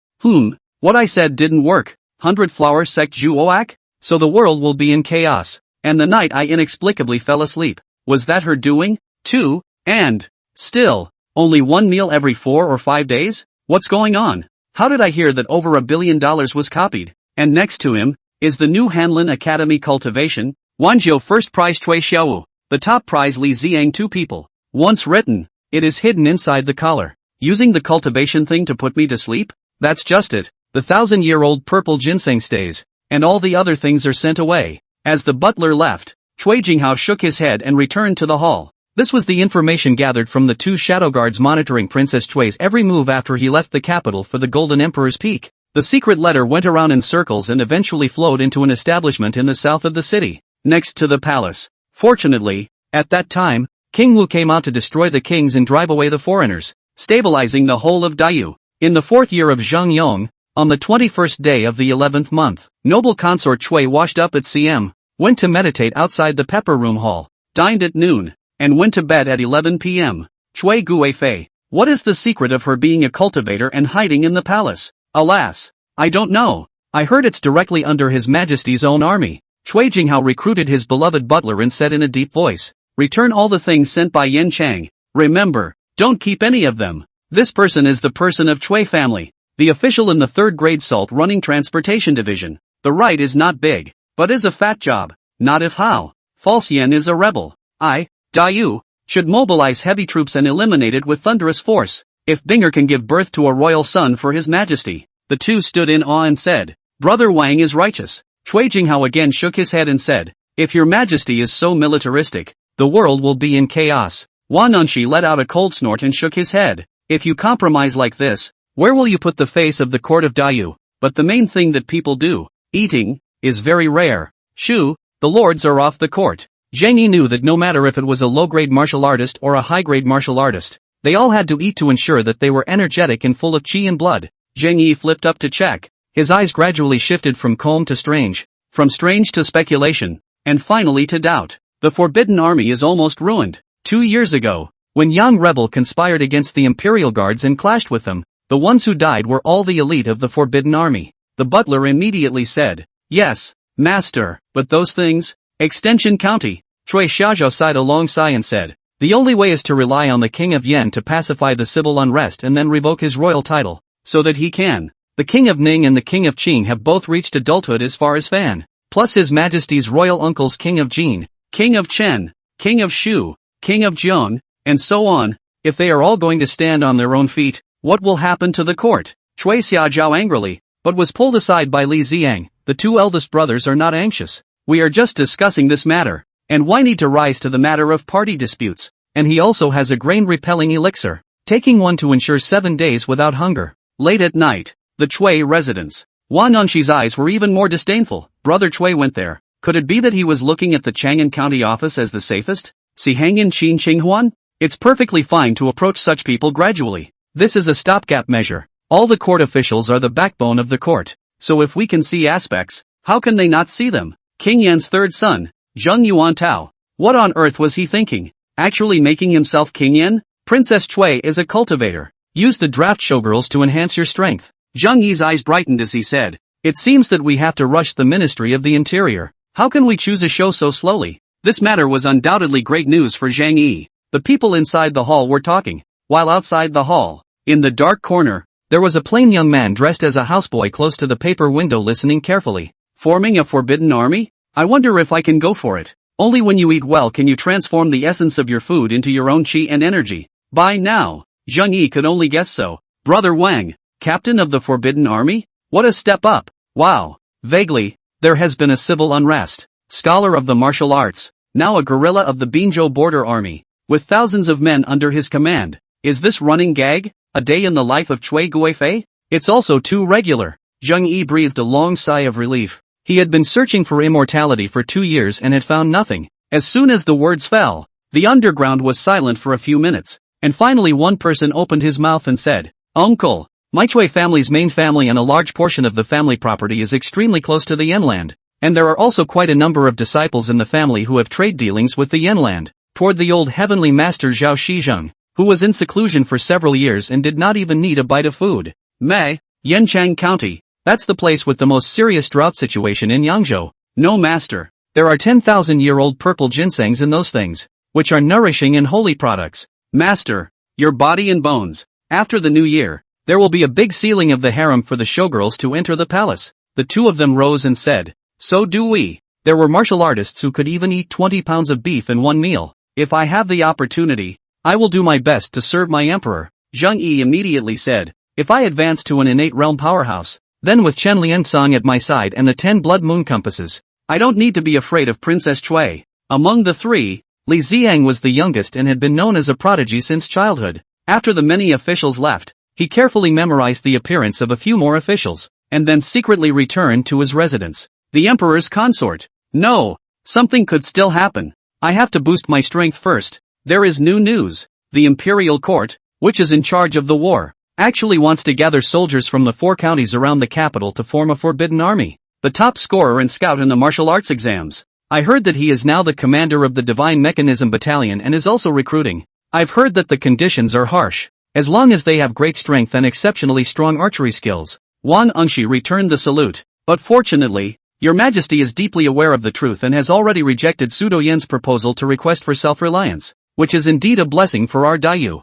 What I said didn't work. 100 Flower Sect Juoak? So the world will be in chaos. And the night I inexplicably fell asleep. Was that her doing? Too? And still, only one meal every 4 or 5 days? What's going on? How did I hear that over $1 billion was copied? And next to him, is the new Hanlin Academy Cultivation, Wanzhou First Prize Cui Xiaowu, the top prize Li Ziang 2 people. Once written, it is hidden inside the collar. Using the cultivation thing to put me to sleep? That's just it. The 1,000-year-old purple ginseng stays, and all the other things are sent away. As the butler left, Cui Jinghao shook his head and returned to the hall. This was the information gathered from the 2 shadow guards monitoring Princess Cui's every move after he left the capital for the Golden Emperor's Peak. The secret letter went around in circles and eventually flowed into an establishment in the south of the city, next to the palace. Fortunately, at that time, King Wu came out to destroy the kings and drive away the foreigners, stabilizing the whole of Daiyu. In the 4th year of Zheng Yong, on the 21st day of the 11th month, noble consort Cui washed up at CM, went to meditate outside the pepper room hall, dined at noon, and went to bed at 11 p.m. Cui Guifei. What is the secret of her being a cultivator and hiding in the palace? Alas, I don't know. I heard it's directly under His Majesty's own army. Cui Jinghao recruited his beloved butler and said in a deep voice, "Return all the things sent by Yen Chang. Remember, don't keep any of them. This person is the person of Cui family, the official in the 3rd grade salt running transportation division. The right is not big, but is a fat job. Not if how. False Yen is a rebel. I, Daiyu, should mobilize heavy troops and eliminate it with thunderous force. If Binger can give birth to a royal son for His Majesty." The 2 stood in awe and said, "Brother Wang is righteous." Cui Jinghao again shook his head and said, "If your Majesty is so militaristic, the world will be in chaos." Wang Engshi let out a cold snort and shook his head. "If you compromise like this, where will you put the face of the court of Daiyu? But the main thing that people do, eating, is very rare. Shoo, the lords are off the court." Zheng Yi knew that no matter if it was a low-grade martial artist or a high-grade martial artist, they all had to eat to ensure that they were energetic and full of chi and blood. Zheng Yi flipped up to check. His eyes gradually shifted from calm to strange, from strange to speculation, and finally to doubt. The Forbidden Army is almost ruined. 2 years ago, when Yang Rebel conspired against the Imperial Guards and clashed with them, the ones who died were all the elite of the Forbidden Army. The butler immediately said, "Yes, master, but those things?" Extension County. Cui Xiaozhou sighed a long sigh and said, "The only way is to rely on the King of Yen to pacify the civil unrest and then revoke his royal title, so that he can. The King of Ning and the King of Qing have both reached adulthood as far as Fan, plus His Majesty's royal uncles King of Jin, King of Chen, King of Shu, King of Jiang, and so on. If they are all going to stand on their own feet, what will happen to the court?" Cui Xiaozhou angrily, but was pulled aside by Li Ziang. "The 2 eldest brothers are not anxious. We are just discussing this matter, and why need to rise to the matter of party disputes? And he also has a grain-repelling elixir, taking one to ensure 7 days without hunger." Late at night, the Cui residence. Wang Engxi's eyes were even more disdainful. Brother Cui went there. Could it be that he was looking at the Chang'an County office as the safest? Si Hangyan Qin Qinghuan? It's perfectly fine to approach such people gradually. This is a stopgap measure. All the court officials are the backbone of the court, so if we can see aspects, How can they not see them? King Yan's third son, Zheng Yuan Tao. What on earth was he thinking? Actually making himself King Yan? Princess Chui is a cultivator. Use the draft showgirls to enhance your strength. Zheng Yi's eyes brightened as he said, it seems that we have to rush the Ministry of the Interior. How can we choose a show so slowly? This matter was undoubtedly great news for Zhang Yi. The people inside the hall were talking, while outside the hall, in the dark corner, there was a plain young man dressed as a houseboy close to the paper window listening carefully. Forming a forbidden army? I wonder if I can go for it. Only when you eat well can you transform the essence of your food into your own chi and energy. By now, Zheng Yi could only guess so. Brother Wang, captain of the forbidden army? What a step up. Wow. Vaguely, there has been a civil unrest. Scholar of the martial arts, now a guerrilla of the Binzhou border army, with thousands of men under his command. Is this running gag? A day in the life of Cui Guifei? It's also too regular. Zheng Yi breathed a long sigh of relief. He had been searching for immortality for 2 years and had found nothing. As soon as the words fell, the underground was silent for a few minutes, and finally one person opened his mouth and said, Uncle, my Cui family's main family and a large portion of the family property is extremely close to the Yanland, and there are also quite a number of disciples in the family who have trade dealings with the Yanland. Toward the old heavenly master Zhao Shizheng, who was in seclusion for several years and did not even need a bite of food. Mei, Yanchang County, that's the place with the most serious drought situation in Yangzhou. No master, there are 10,000-year-old purple ginsengs in those things, which are nourishing and holy products. Master, your body and bones. After the new year, there will be a big sealing of the harem for the showgirls to enter the palace. The two of them rose and said, so do we. There were martial artists who could even eat 20 pounds of beef in one meal. If I have the opportunity, I will do my best to serve my emperor. Zheng Yi immediately said, if I advance to an innate realm powerhouse, then with Chen Liangsong at my side and the 10 blood moon compasses, I don't need to be afraid of Princess Cui. Among the three, Li Ziang was the youngest and had been known as a prodigy since childhood. After the many officials left, he carefully memorized the appearance of a few more officials, and then secretly returned to his residence. The emperor's consort. No, something could still happen. I have to boost my strength first. There is new news. The imperial court, which is in charge of the war, actually wants to gather soldiers from the 4 counties around the capital to form a forbidden army. The top scorer and scout in the martial arts exams. I heard that he is now the commander of the Divine Mechanism Battalion and is also recruiting. I've heard that the conditions are harsh, as long as they have great strength and exceptionally strong archery skills. Wang Engshi returned the salute. But fortunately, Your Majesty is deeply aware of the truth and has already rejected Pseudo Yan's proposal to request for self-reliance, which is indeed a blessing for our Dayu.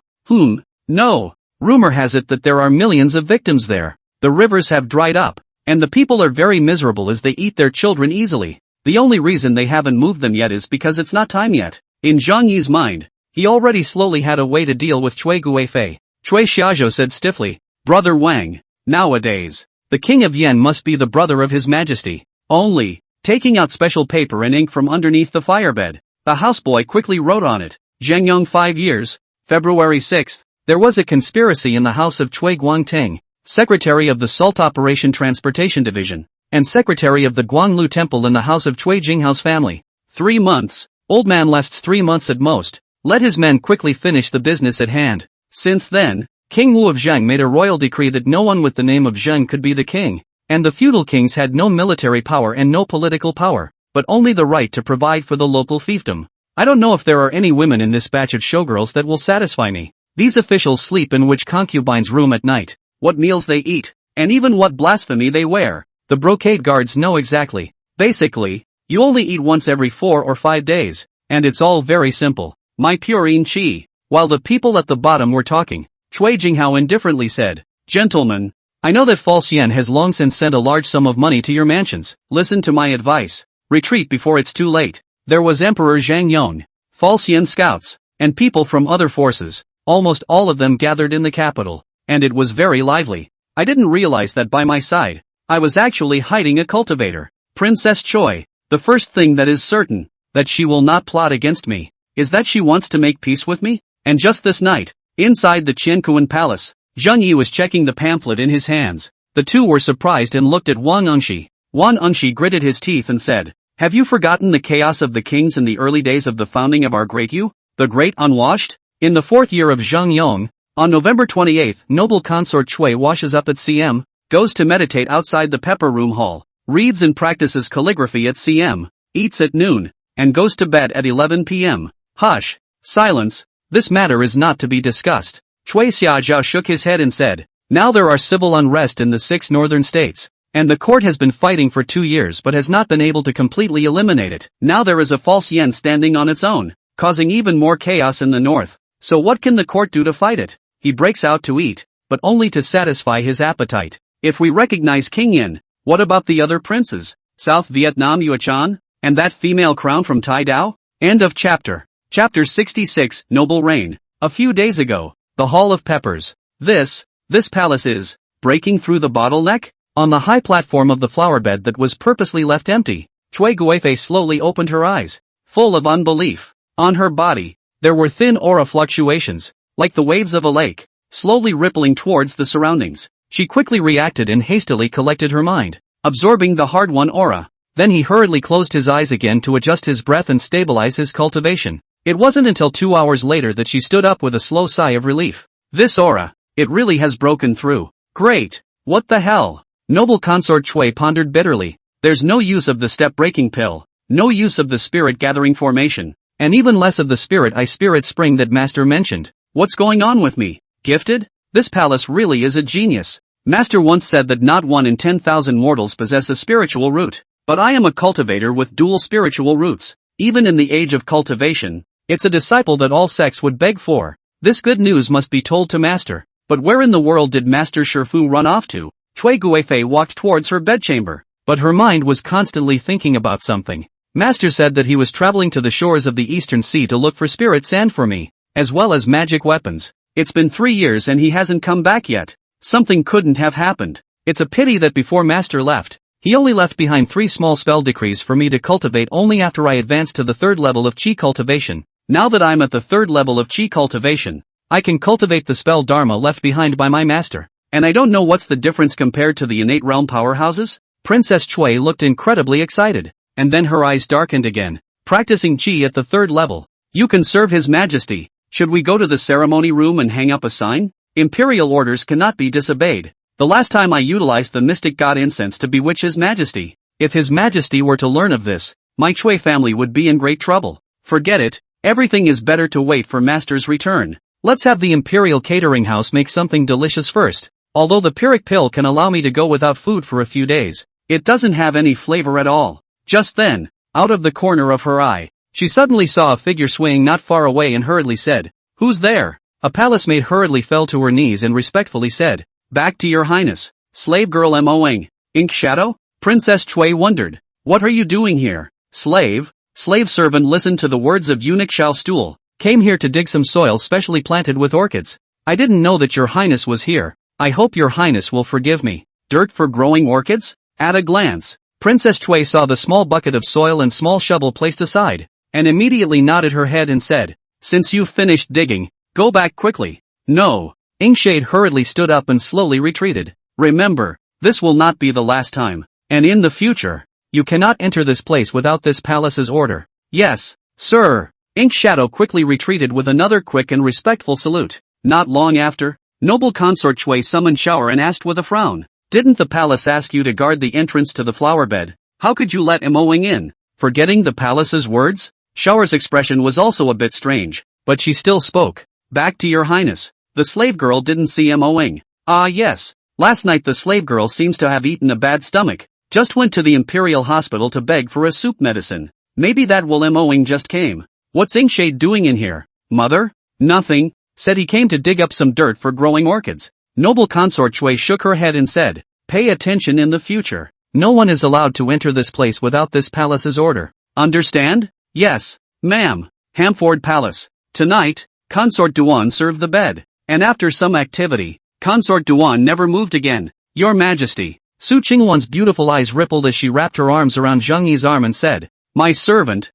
No. Rumor has it that there are millions of victims there. The rivers have dried up, and the people are very miserable as they eat their children easily. The only reason they haven't moved them yet is because it's not time yet. In Zhang Yi's mind, he already slowly had a way to deal with Cui Guifei. Cui Xiaozhou said stiffly, Brother Wang, nowadays, the King of Yan must be the brother of His Majesty. Only, taking out special paper and ink from underneath the firebed, the houseboy quickly wrote on it, Zhengyong 5 years, February 6th. There was a conspiracy in the house of Cui Guangteng, secretary of the Salt Operation Transportation Division, and secretary of the Guanglu Temple in the house of Cui Jinghao's family. 3 months, old man lasts 3 months at most. Let his men quickly finish the business at hand. Since then, King Wu of Zheng made a royal decree that no one with the name of Zheng could be the king, and the feudal kings had no military power and no political power, but only the right to provide for the local fiefdom. I don't know if there are any women in this batch of showgirls that will satisfy me. These officials sleep in which concubines' room at night, what meals they eat, and even what blasphemy they wear. The brocade guards know exactly. Basically, you only eat once every 4 or 5 days, and it's all very simple. My purine chi. While the people at the bottom were talking, Cui Jinghao indifferently said, Gentlemen, I know that False Yen has long since sent a large sum of money to your mansions. Listen to my advice. Retreat before it's too late. There was Emperor Zhang Yong, False Yen scouts, and people from other forces. Almost all of them gathered in the capital, and it was very lively. I didn't realize that by my side, I was actually hiding a cultivator. Princess Choi, the first thing that is certain, that she will not plot against me, is that she wants to make peace with me. And just this night, inside the Qiankuan palace, Zheng Yi was checking the pamphlet in his hands. The two were surprised and looked at Wang Engshi. Wang Engshi gritted his teeth and said, Have you forgotten the chaos of the kings in the early days of the founding of our great Yu, the great unwashed? In the 4th year of Zheng Yong, on November 28th, noble consort Cui washes up at CM, goes to meditate outside the pepper room hall, reads and practices calligraphy at cm, eats at noon, and goes to bed at 11 p.m. Hush. Silence. This matter is not to be discussed. Chui Xiaozhao shook his head and said, now there are civil unrest in the 6 northern states, and the court has been fighting for 2 years but has not been able to completely eliminate it. Now there is a false yen standing on its own, causing even more chaos in the north. So what can the court do to fight it? He breaks out to eat, but only to satisfy his appetite. If we recognize King Yin, what about the other princes? South Vietnam Yuechan? And that female crown from Tai Dao? End of chapter. Chapter 66, Noble Reign. A few days ago, the Hall of Peppers. This palace is breaking through the bottleneck? On the high platform of the flowerbed that was purposely left empty, Chui Guifei slowly opened her eyes, full of unbelief. On her body, there were thin aura fluctuations, like the waves of a lake, slowly rippling towards the surroundings. She quickly reacted and hastily collected her mind, absorbing the hard-won aura. Then he hurriedly closed his eyes again to adjust his breath and stabilize his cultivation. It wasn't until 2 hours later that she stood up with a slow sigh of relief. This aura, it really has broken through. Great. What the hell? Noble consort Chui pondered bitterly. There's no use of the step-breaking pill, no use of the spirit-gathering formation, and even less of the spirit spring that Master mentioned. What's going on with me? Gifted? This palace really is a genius. Master once said that not 1 in 10,000 mortals possess a spiritual root, but I am a cultivator with dual spiritual roots. Even in the age of cultivation, it's a disciple that all sects would beg for. This good news must be told to Master. But where in the world did Master Shifu run off to? Chui Guifei walked towards her bedchamber, but her mind was constantly thinking about something. Master said that he was traveling to the shores of the Eastern Sea to look for spirit sand for me, as well as magic weapons. It's been 3 years and he hasn't come back yet. Something couldn't have happened. It's a pity that before Master left, he only left behind 3 small spell decrees for me to cultivate only after I advanced to the 3rd level of Qi cultivation. Now that I'm at the 3rd level of Qi cultivation, I can cultivate the spell Dharma left behind by my master. And I don't know what's the difference compared to the innate realm powerhouses? Princess Chui looked incredibly excited, and then her eyes darkened again. Practicing Qi at the 3rd level. You can serve His Majesty. Should we go to the ceremony room and hang up a sign? Imperial orders cannot be disobeyed. The last time I utilized the mystic god incense to bewitch His Majesty. If His Majesty were to learn of this, my Chui family would be in great trouble. Forget it. Everything is better to wait for Master's return. Let's have the Imperial Catering House make something delicious first. Although the Pyrrhic pill can allow me to go without food for a few days, it doesn't have any flavor at all. Just then, out of the corner of her eye, she suddenly saw a figure swaying not far away and hurriedly said, "Who's there?" A palace maid hurriedly fell to her knees and respectfully said, "Back to your highness." Slave girl Moing. Ink Shadow? Princess Chui wondered, "What are you doing here?" Slave servant listened to the words of eunuch Xiao Stool. Came here to dig some soil specially planted with orchids. I didn't know that your highness was here. I hope your highness will forgive me. Dirt for growing orchids? At a glance, Princess Chui saw the small bucket of soil and small shovel placed aside, and immediately nodded her head and said, "Since you've finished digging, go back quickly." No. Inkshade hurriedly stood up and slowly retreated. Remember, this will not be the last time, and in the future, you cannot enter this place without this palace's order. Yes, sir. Ink Shadow quickly retreated with another quick and respectful salute. Not long after, noble consort Chui summoned Shower and asked with a frown, "Didn't the palace ask you to guard the entrance to the flower bed? How could you let Moing in?" Forgetting the palace's words? Shower's expression was also a bit strange, but she still spoke. "Back to your highness." The slave girl didn't see Moing. "Ah yes, last night the slave girl seems to have eaten a bad stomach. Just went to the imperial hospital to beg for a soup medicine. Maybe that will Moing just came. What's Inkshade doing in here?" "Mother?" "Nothing. Said he came to dig up some dirt for growing orchids." Noble consort Chui shook her head and said, "Pay attention in the future. No one is allowed to enter this place without this palace's order. Understand?" "Yes, ma'am." Hamford Palace. Tonight, Consort Duan served the bed, and after some activity, Consort Duan never moved again. "Your Majesty." Su Qingwan's beautiful eyes rippled as she wrapped her arms around Zheng Yi's arm and said, My servant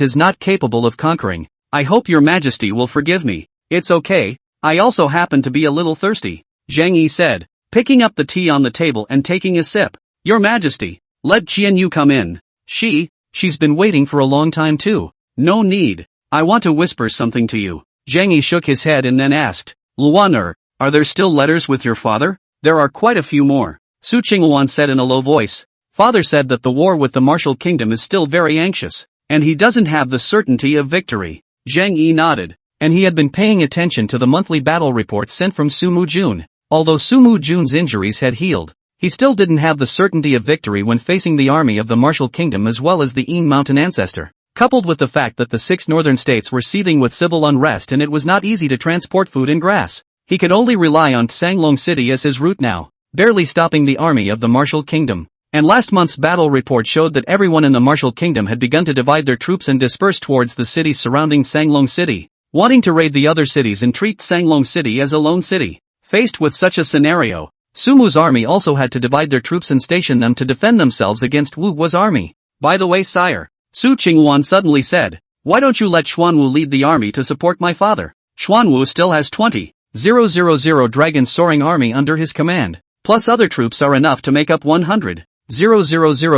is not capable of conquering. I hope your Majesty will forgive me." "It's okay, I also happen to be a little thirsty," Zheng Yi said, picking up the tea on the table and taking a sip. "Your Majesty, let Qianyu come in." She's been waiting for a long time too." "No need. I want to whisper something to you." Zheng Yi shook his head and then asked, "Luan are there still letters with your father?" "There are quite a few more," Su Qingwan said in a low voice. Father said that the war with the martial kingdom is still very anxious, and he doesn't have the certainty of victory. Zhang Yi nodded, and he had been paying attention to the monthly battle reports sent from Su Mu Jun. Although Su Mu Jun's injuries had healed, he still didn't have the certainty of victory when facing the army of the martial kingdom as well as the Yin Mountain ancestor. Coupled with the fact that the 6 northern states were seething with civil unrest and it was not easy to transport food and grass, he could only rely on Sanglong City as his route now, barely stopping the army of the martial kingdom. And last month's battle report showed that everyone in the martial kingdom had begun to divide their troops and disperse towards the cities surrounding Sanglong City, wanting to raid the other cities and treat Sanglong City as a lone city. Faced with such a scenario, Su Mu's army also had to divide their troops and station them to defend themselves against Wu Guo's army. By the way, sire, Su Qingwan suddenly said, why don't you let Xuanwu lead the army to support my father? Xuanwu still has 20,000 dragon soaring army under his command, plus other troops are enough to make up 100,000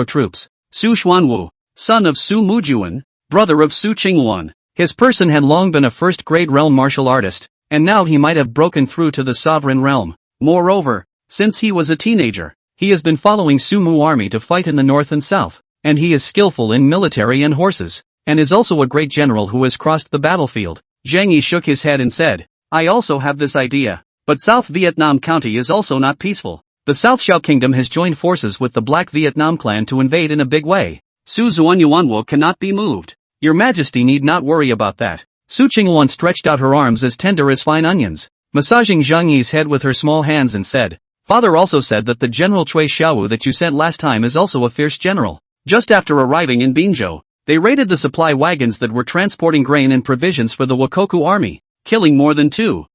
troops. Su Xuanwu, son of Su Mujuan, brother of Su Qingwan. His person had long been a first-grade realm martial artist, and now he might have broken through to the sovereign realm. Moreover, since he was a teenager, he has been following Su Mu army to fight in the north and south, and he is skillful in military and horses, and is also a great general who has crossed the battlefield. Zhang Yi shook his head and said, I also have this idea, but South Vietnam County is also not peaceful. The South Xiao Kingdom has joined forces with the Black Vietnam clan to invade in a big way. Su Zuanyuanwo cannot be moved. Your Majesty need not worry about that. Su Qingwan stretched out her arms as tender as fine onions, massaging Zhang Yi's head with her small hands and said, Father also said that the General Cui Xiaowu that you sent last time is also a fierce general. Just after arriving in Binzhou, they raided the supply wagons that were transporting grain and provisions for the Wakoku army, killing more than 2,000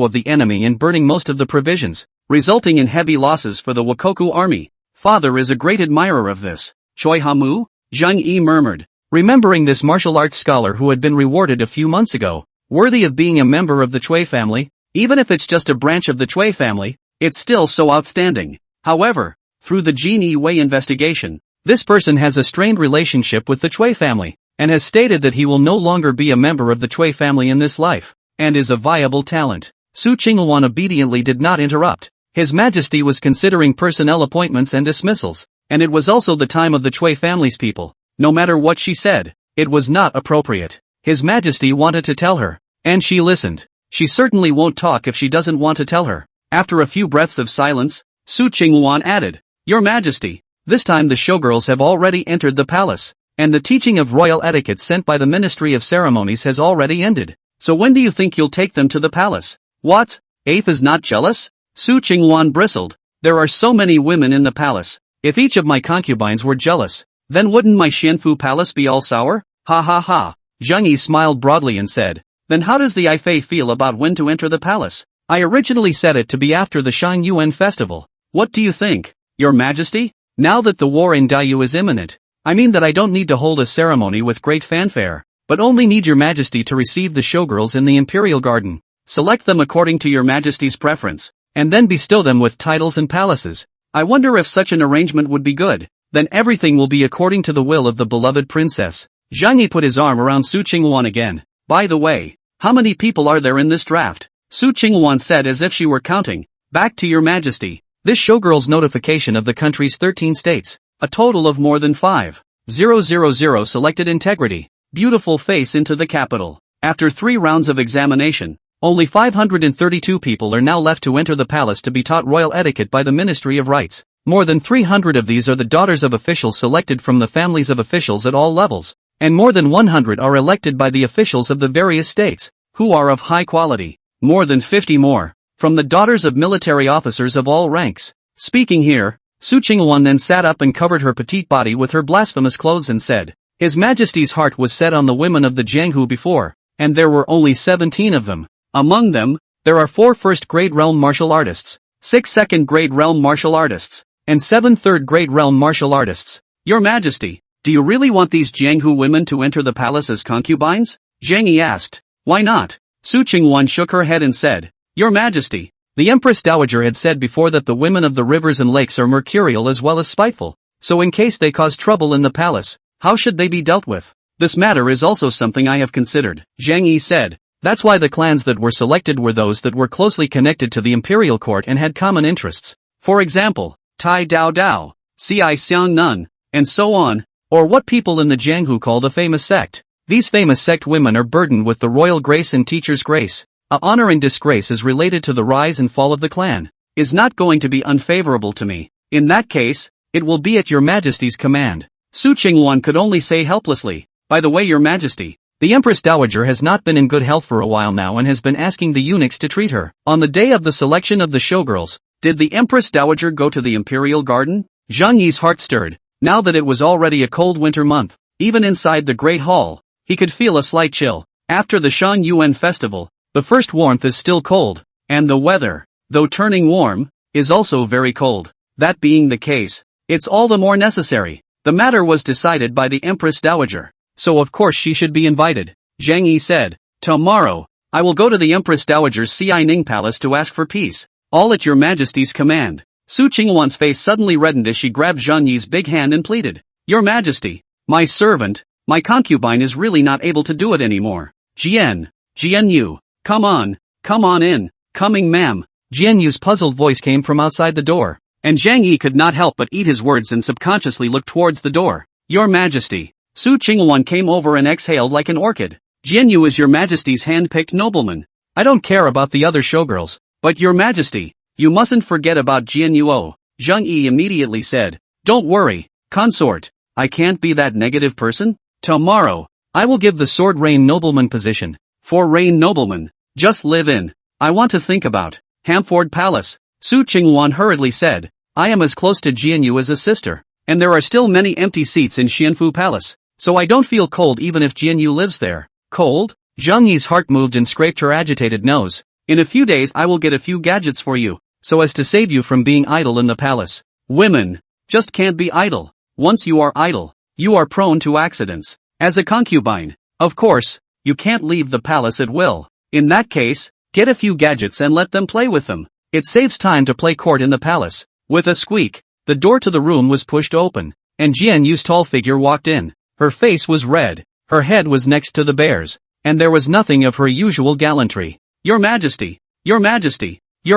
of the enemy and burning most of the provisions, resulting in heavy losses for the Wakoku army. Father is a great admirer of this. Choi Hamu? Zhang Yi murmured, remembering this martial arts scholar who had been rewarded a few months ago, worthy of being a member of the Cui family. Even if it's just a branch of the Cui family, it's still so outstanding. However, through the Jin Yi Wei investigation, this person has a strained relationship with the Cui family, and has stated that he will no longer be a member of the Cui family in this life, and is a viable talent. Su Qingwan obediently did not interrupt. His Majesty was considering personnel appointments and dismissals, and it was also the time of the Cui family's people. No matter what she said, it was not appropriate. His Majesty wanted to tell her, and she listened. She certainly won't talk if she doesn't want to tell her. After a few breaths of silence, Su Qingwan added, Your Majesty, this time the showgirls have already entered the palace, and the teaching of royal etiquette sent by the Ministry of Ceremonies has already ended. So when do you think you'll take them to the palace? What? Eighth is not jealous? Su Qingwan bristled. There are so many women in the palace. If each of my concubines were jealous, then wouldn't my Xianfu palace be all sour? Ha ha ha. Zhang Yi smiled broadly and said, Then how does the Ifei feel about when to enter the palace? I originally set it to be after the Shang Yuan festival. What do you think, Your Majesty? Now that the war in Dayu is imminent, I mean that I don't need to hold a ceremony with great fanfare, but only need Your Majesty to receive the showgirls in the Imperial Garden, select them according to Your Majesty's preference, and then bestow them with titles and palaces. I wonder if such an arrangement would be good. Then everything will be according to the will of the beloved princess. Zhang Yi put his arm around Su Qingwan again. By the way, how many people are there in this draft? Su Qingwan said as if she were counting. Back to Your Majesty. This showgirl's notification of the country's 13 states. A total of more than 5,000 selected integrity. Beautiful face into the capital. After 3 rounds of examination, only 532 people are now left to enter the palace to be taught royal etiquette by the Ministry of Rights. More than 300 of these are the daughters of officials selected from the families of officials at all levels, and more than 100 are elected by the officials of the various states, who are of high quality. More than 50 more, from the daughters of military officers of all ranks. Speaking here, Su Qingwan then sat up and covered her petite body with her blasphemous clothes and said, His Majesty's heart was set on the women of the Jianghu before, and there were only 17 of them. Among them, there are 4 first-grade realm martial artists, 6 second-grade realm martial artists, and 7 third-grade realm martial artists. Your Majesty, do you really want these Jianghu women to enter the palace as concubines? Zhang Yi asked. Why not? Su Qingwan shook her head and said, Your Majesty, the Empress Dowager had said before that the women of the rivers and lakes are mercurial as well as spiteful, so in case they cause trouble in the palace, how should they be dealt with? This matter is also something I have considered, Zhang Yi said. That's why the clans that were selected were those that were closely connected to the imperial court and had common interests. For example, Tai Dao Dao, ci xiang nun, and so on, or what people in the Jianghu call the famous sect. These famous sect women are burdened with the royal grace and teacher's grace. A honor and disgrace is related to the rise and fall of the clan. Is not going to be unfavorable to me. In that case, it will be at your majesty's command. Su Qingwan could only say helplessly, by the way, your majesty, the Empress Dowager has not been in good health for a while now and has been asking the eunuchs to treat her. On the day of the selection of the showgirls, did the Empress Dowager go to the Imperial Garden? Zhang Yi's heart stirred. Now that it was already a cold winter month, even inside the Great Hall, he could feel a slight chill. After the Shan Yuan festival, the first warmth is still cold, and the weather, though turning warm, is also very cold. That being the case, it's all the more necessary. The matter was decided by the Empress Dowager, so of course she should be invited. Zhang Yi said, tomorrow, I will go to the Empress Dowager's Xianing Palace to ask for peace. All at your majesty's command. Su Qingwan's face suddenly reddened as she grabbed Zhang Yi's big hand and pleaded, your majesty, my servant, my concubine is really not able to do it anymore. Jian Yu, come on in, coming ma'am. Jian Yu's puzzled voice came from outside the door, and Zhang Yi could not help but eat his words and subconsciously looked towards the door. Your majesty. Su Qingwan came over and exhaled like an orchid. Jian Yu is your majesty's hand-picked nobleman. I don't care about the other showgirls, but your majesty, you mustn't forget about Jian Yuo. Zhang Yi immediately said, don't worry, consort, I can't be that negative person. Tomorrow, I will give the sword reign nobleman position. For reign nobleman, just live in. I want to think about Hamford Palace. Su Qingwan hurriedly said, I am as close to Jian Yu as a sister, and there are still many empty seats in Xianfu Palace, so I don't feel cold even if Jian Yu lives there. Cold? Zhang Yi's heart moved and scraped her agitated nose. In a few days I will get a few gadgets for you, so as to save you from being idle in the palace. Women just can't be idle. Once you are idle, you are prone to accidents. As a concubine, of course, you can't leave the palace at will. In that case, get a few gadgets and let them play with them. It saves time to play court in the palace. With a squeak, the door to the room was pushed open, and Jian Yu's tall figure walked in. Her face was red, her head was next to the bear's, and there was nothing of her usual gallantry. Your majesty, your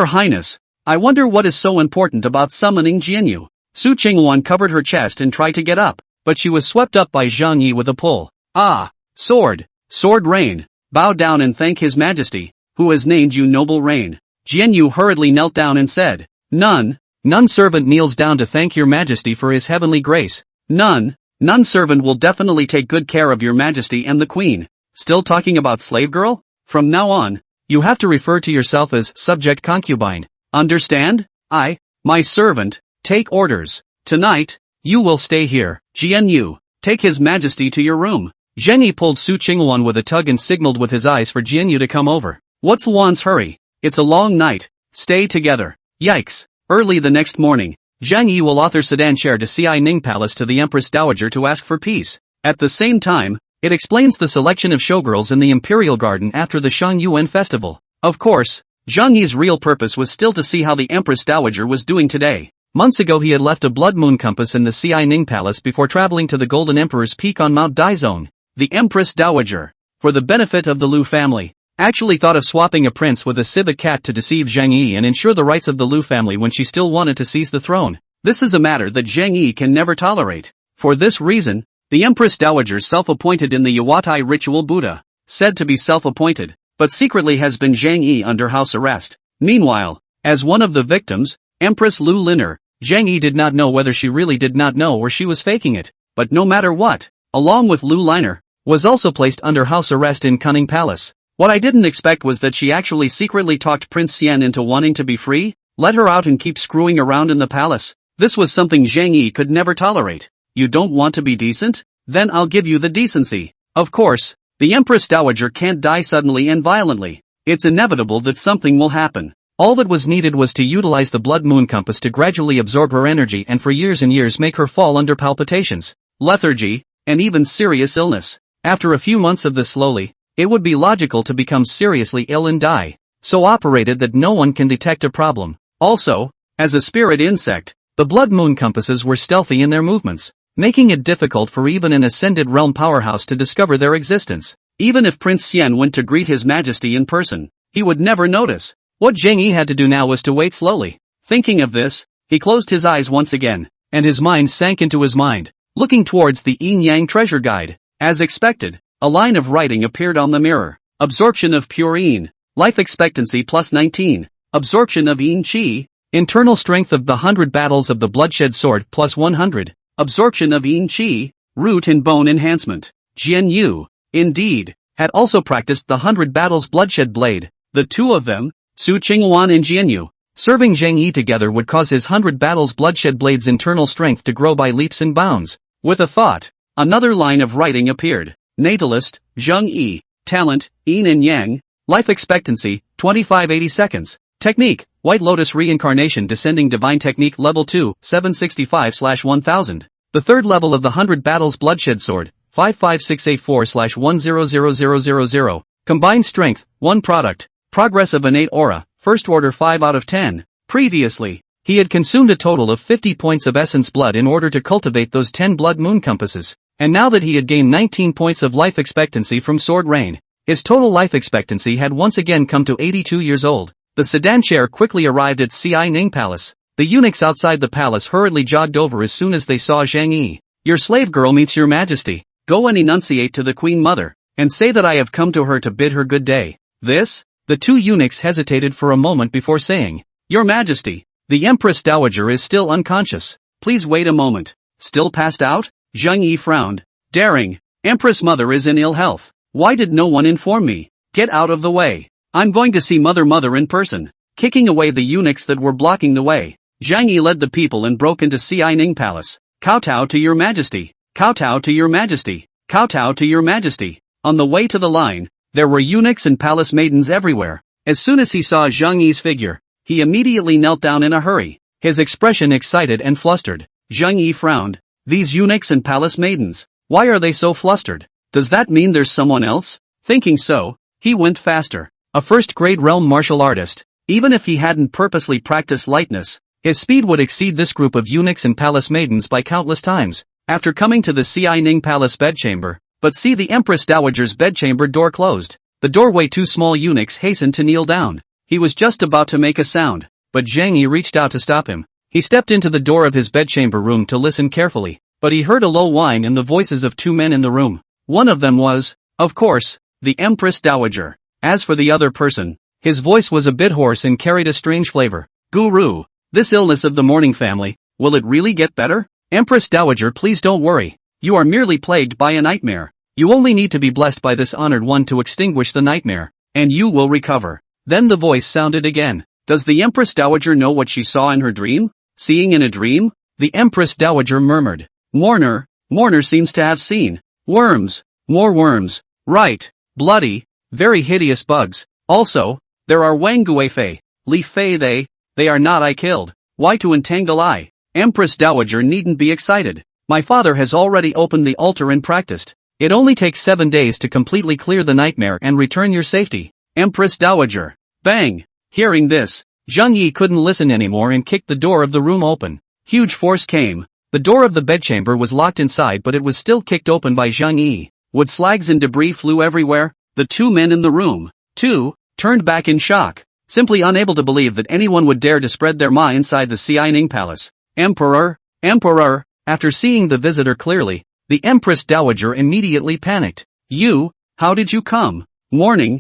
highness, I wonder what is so important about summoning Jian Yu. Su Qingwan covered her chest and tried to get up, but she was swept up by Zhang Yi with a pull. Ah, sword reign, bow down and thank his majesty, who has named you noble reign. Jian Yu hurriedly knelt down and said, None servant kneels down to thank your majesty for his heavenly grace. None servant will definitely take good care of your majesty and the queen. Still talking about slave girl? From now on, you have to refer to yourself as subject concubine. Understand? My servant, take orders. Tonight, you will stay here. Jian Yu, take his majesty to your room. Zhang Yi pulled Su Qingwan with a tug and signaled with his eyes for Jian Yu to come over. What's Luan's hurry? It's a long night. Stay together. Yikes. Early the next morning, Zhang Yi will author sedan chair to Xianing Palace to the Empress Dowager to ask for peace. At the same time, it explains the selection of showgirls in the Imperial Garden after the Shang Yuan festival. Of course, Zhang Yi's real purpose was still to see how the Empress Dowager was doing today. Months ago he had left a blood moon compass in the Xianing Palace before traveling to the Golden Emperor's Peak on Mount Daizong. The Empress Dowager, for the benefit of the Lu family, actually thought of swapping a prince with a civet cat to deceive Zhang Yi and ensure the rights of the Lu family when she still wanted to seize the throne. This is a matter that Zhang Yi can never tolerate. For this reason, the Empress Dowager self-appointed in the Yawatai ritual Buddha, said to be self-appointed, but secretly has been Zhang Yi under house arrest. Meanwhile, as one of the victims, Empress Lu Liner, Zhang Yi did not know whether she really did not know or she was faking it, but no matter what, along with Lu Liner, was also placed under house arrest in Cunning Palace. What I didn't expect was that she actually secretly talked Prince Xian into wanting to be free, let her out and keep screwing around in the palace. This was something Zhang Yi could never tolerate. You don't want to be decent? Then I'll give you the decency. Of course, the Empress Dowager can't die suddenly and violently. It's inevitable that something will happen. All that was needed was to utilize the blood moon compass to gradually absorb her energy and for years and years make her fall under palpitations, lethargy, and even serious illness. After a few months of this slowly, it would be logical to become seriously ill and die, so operated that no one can detect a problem. Also, as a spirit insect, the blood moon compasses were stealthy in their movements, making it difficult for even an ascended realm powerhouse to discover their existence. Even if Prince Xian went to greet his majesty in person, he would never notice. What Zhang Yi had to do now was to wait slowly. Thinking of this, he closed his eyes once again, and his mind sank into his mind, looking towards the yin-yang treasure guide. As expected, a line of writing appeared on the mirror. Absorption of pure yin. Life expectancy plus 19. Absorption of yin chi. Internal strength of the 100 battles of the bloodshed sword plus 100. Absorption of yin chi. Root and bone enhancement. Jian Yu, indeed, had also practiced the 100 battles bloodshed blade. The two of them, Su Qingwan and Jian Yu, serving Zhang Yi together would cause his 100 battles bloodshed blade's internal strength to grow by leaps and bounds. With a thought, another line of writing appeared. Natalist, Zhang Yi. Talent, yin and yang. Life expectancy, 2580 seconds. Technique, White Lotus Reincarnation Descending Divine Technique Level 2, 765/1000. The third level of the 100 Battles Bloodshed Sword, 55684/100000. Combined Strength, 1 Product. Progress of Innate Aura, First Order 5 out of 10. Previously, he had consumed a total of 50 points of Essence Blood in order to cultivate those 10 Blood Moon Compasses, and now that he had gained 19 points of life expectancy from Sword Rain, his total life expectancy had once again come to 82 years old. The sedan chair quickly arrived at Ci Ning Palace. The eunuchs outside the palace hurriedly jogged over as soon as they saw Zhang Yi. Your slave girl meets your majesty. Go and enunciate to the queen mother, and say that I have come to her to bid her good day. This? The two eunuchs hesitated for a moment before saying, Your majesty, the Empress Dowager is still unconscious. Please wait a moment. Still passed out? Zhang Yi frowned. Daring. Empress Mother is in ill health. Why did no one inform me? Get out of the way. I'm going to see Mother in person. Kicking away the eunuchs that were blocking the way, Zhang Yi led the people and broke into Ci Ning Palace. Kowtow to your majesty. Kowtow to your majesty. Kowtow to your majesty. On the way to the line, there were eunuchs and palace maidens everywhere. As soon as he saw Zhang Yi's figure, he immediately knelt down in a hurry, his expression excited and flustered. Zhang Yi frowned. These eunuchs and palace maidens, why are they so flustered? Does that mean there's someone else? Thinking so, he went faster. A first-grade realm martial artist, even if he hadn't purposely practiced lightness, his speed would exceed this group of eunuchs and palace maidens by countless times. After coming to the Ci Ning Palace bedchamber, but see the Empress Dowager's bedchamber door closed. The doorway two small eunuchs hastened to kneel down. He was just about to make a sound, but Zhang Yi reached out to stop him. He stepped into the door of his bedchamber room to listen carefully, but he heard a low whine in the voices of two men in the room. One of them was, of course, the Empress Dowager. As for the other person, his voice was a bit hoarse and carried a strange flavor. Guru, this illness of the mourning family, will it really get better? Empress Dowager, please don't worry. You are merely plagued by a nightmare. You only need to be blessed by this honored one to extinguish the nightmare, and you will recover. Then the voice sounded again. Does the Empress Dowager know what she saw in her dream? Seeing in a dream? The Empress Dowager murmured. Mourner seems to have seen worms, more worms, right, bloody, very hideous bugs. Also, there are Wangui Fei, Leaf Fei they are not I killed. Why to entangle I? Empress Dowager needn't be excited. My father has already opened the altar and practiced. It only takes 7 days to completely clear the nightmare and return your safety. Empress Dowager. Bang! Hearing this, Zhang Yi couldn't listen anymore and kicked the door of the room open. Huge force came. The door of the bedchamber was locked inside, but it was still kicked open by Zhang Yi. Wood slags and debris flew everywhere. The two men in the room, too, turned back in shock, simply unable to believe that anyone would dare to spread their ma inside the Ci Ning Palace. Emperor! After seeing the visitor clearly, the Empress Dowager immediately panicked. You, how did you come? Mourning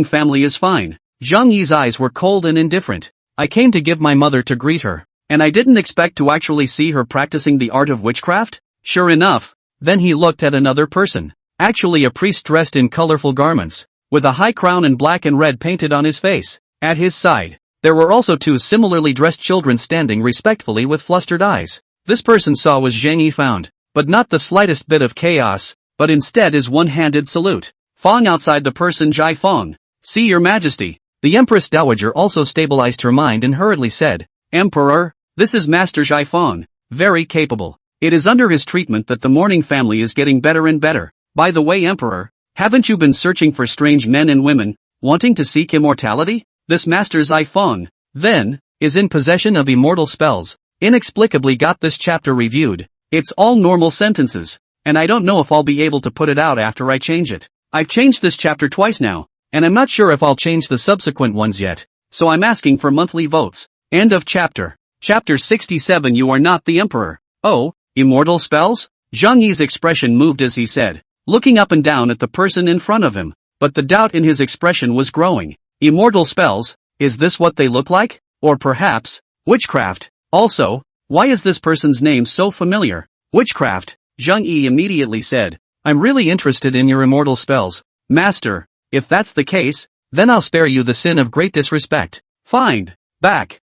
family is fine. Zhang Yi's eyes were cold and indifferent. I came to give my mother to greet her, and I didn't expect to actually see her practicing the art of witchcraft? Sure enough. Then he looked at another person. Actually a priest dressed in colorful garments, with a high crown and black and red painted on his face. At his side, there were also two similarly dressed children standing respectfully with flustered eyes. This person saw was Zhang Yi found, but not the slightest bit of chaos, but instead is one-handed salute. Fong outside the person Jai Fong. See your majesty. The Empress Dowager also stabilized her mind and hurriedly said, Emperor, this is Master Jai Fong, very capable. It is under his treatment that the mourning family is getting better and better. By the way, Emperor, haven't you been searching for strange men and women, wanting to seek immortality? This Master Zai Feng, then, is in possession of immortal spells. Inexplicably got this chapter reviewed. It's all normal sentences, and I don't know if I'll be able to put it out after I change it. I've changed this chapter twice now, and I'm not sure if I'll change the subsequent ones yet, so I'm asking for monthly votes. End of chapter. Chapter 67. You are not the Emperor. Oh, immortal spells? Zhang Yi's expression moved as he said, looking up and down at the person in front of him, but the doubt in his expression was growing. Immortal spells, is this what they look like? Or perhaps, witchcraft? Also, why is this person's name so familiar? Witchcraft, Zhang Yi immediately said. I'm really interested in your immortal spells, Master. If that's the case, then I'll spare you the sin of great disrespect. Fine. Back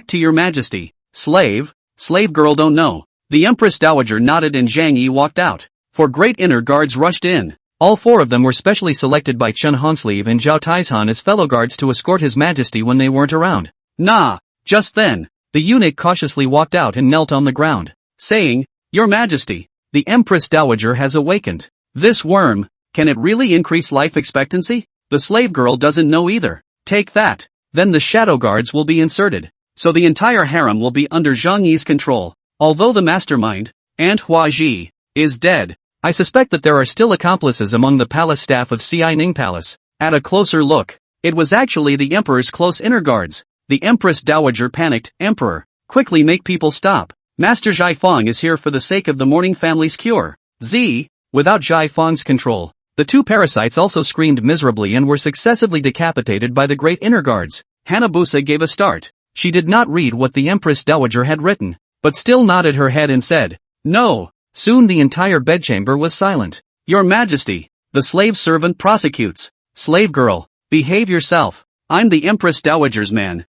to your majesty. Slave girl don't know. The Empress Dowager nodded and Zhang Yi walked out. 4 great inner guards rushed in. All 4 of them were specially selected by Chen Hansleeve and Zhao Taizhan as fellow guards to escort his majesty when they weren't around. Nah. Just then, the eunuch cautiously walked out and knelt on the ground, saying, Your Majesty, the Empress Dowager has awakened. This worm, can it really increase life expectancy? The slave girl doesn't know either. Take that. Then the shadow guards will be inserted. So the entire harem will be under Zhang Yi's control. Although the mastermind, Manhwa Ji, is dead, I suspect that there are still accomplices among the palace staff of Xianing Palace. At a closer look, it was actually the emperor's close inner guards. The Empress Dowager panicked. Emperor, quickly make people stop. Master Zhai Fang is here for the sake of the mourning family's cure. Without Zhai Fang's control, the 2 parasites also screamed miserably and were successively decapitated by the great inner guards. Hanabusa gave a start. She did not read what the Empress Dowager had written, but still nodded her head and said, No. Soon the entire bedchamber was silent. Your Majesty, the slave servant prosecutes. Slave girl, behave yourself. I'm the Empress Dowager's man.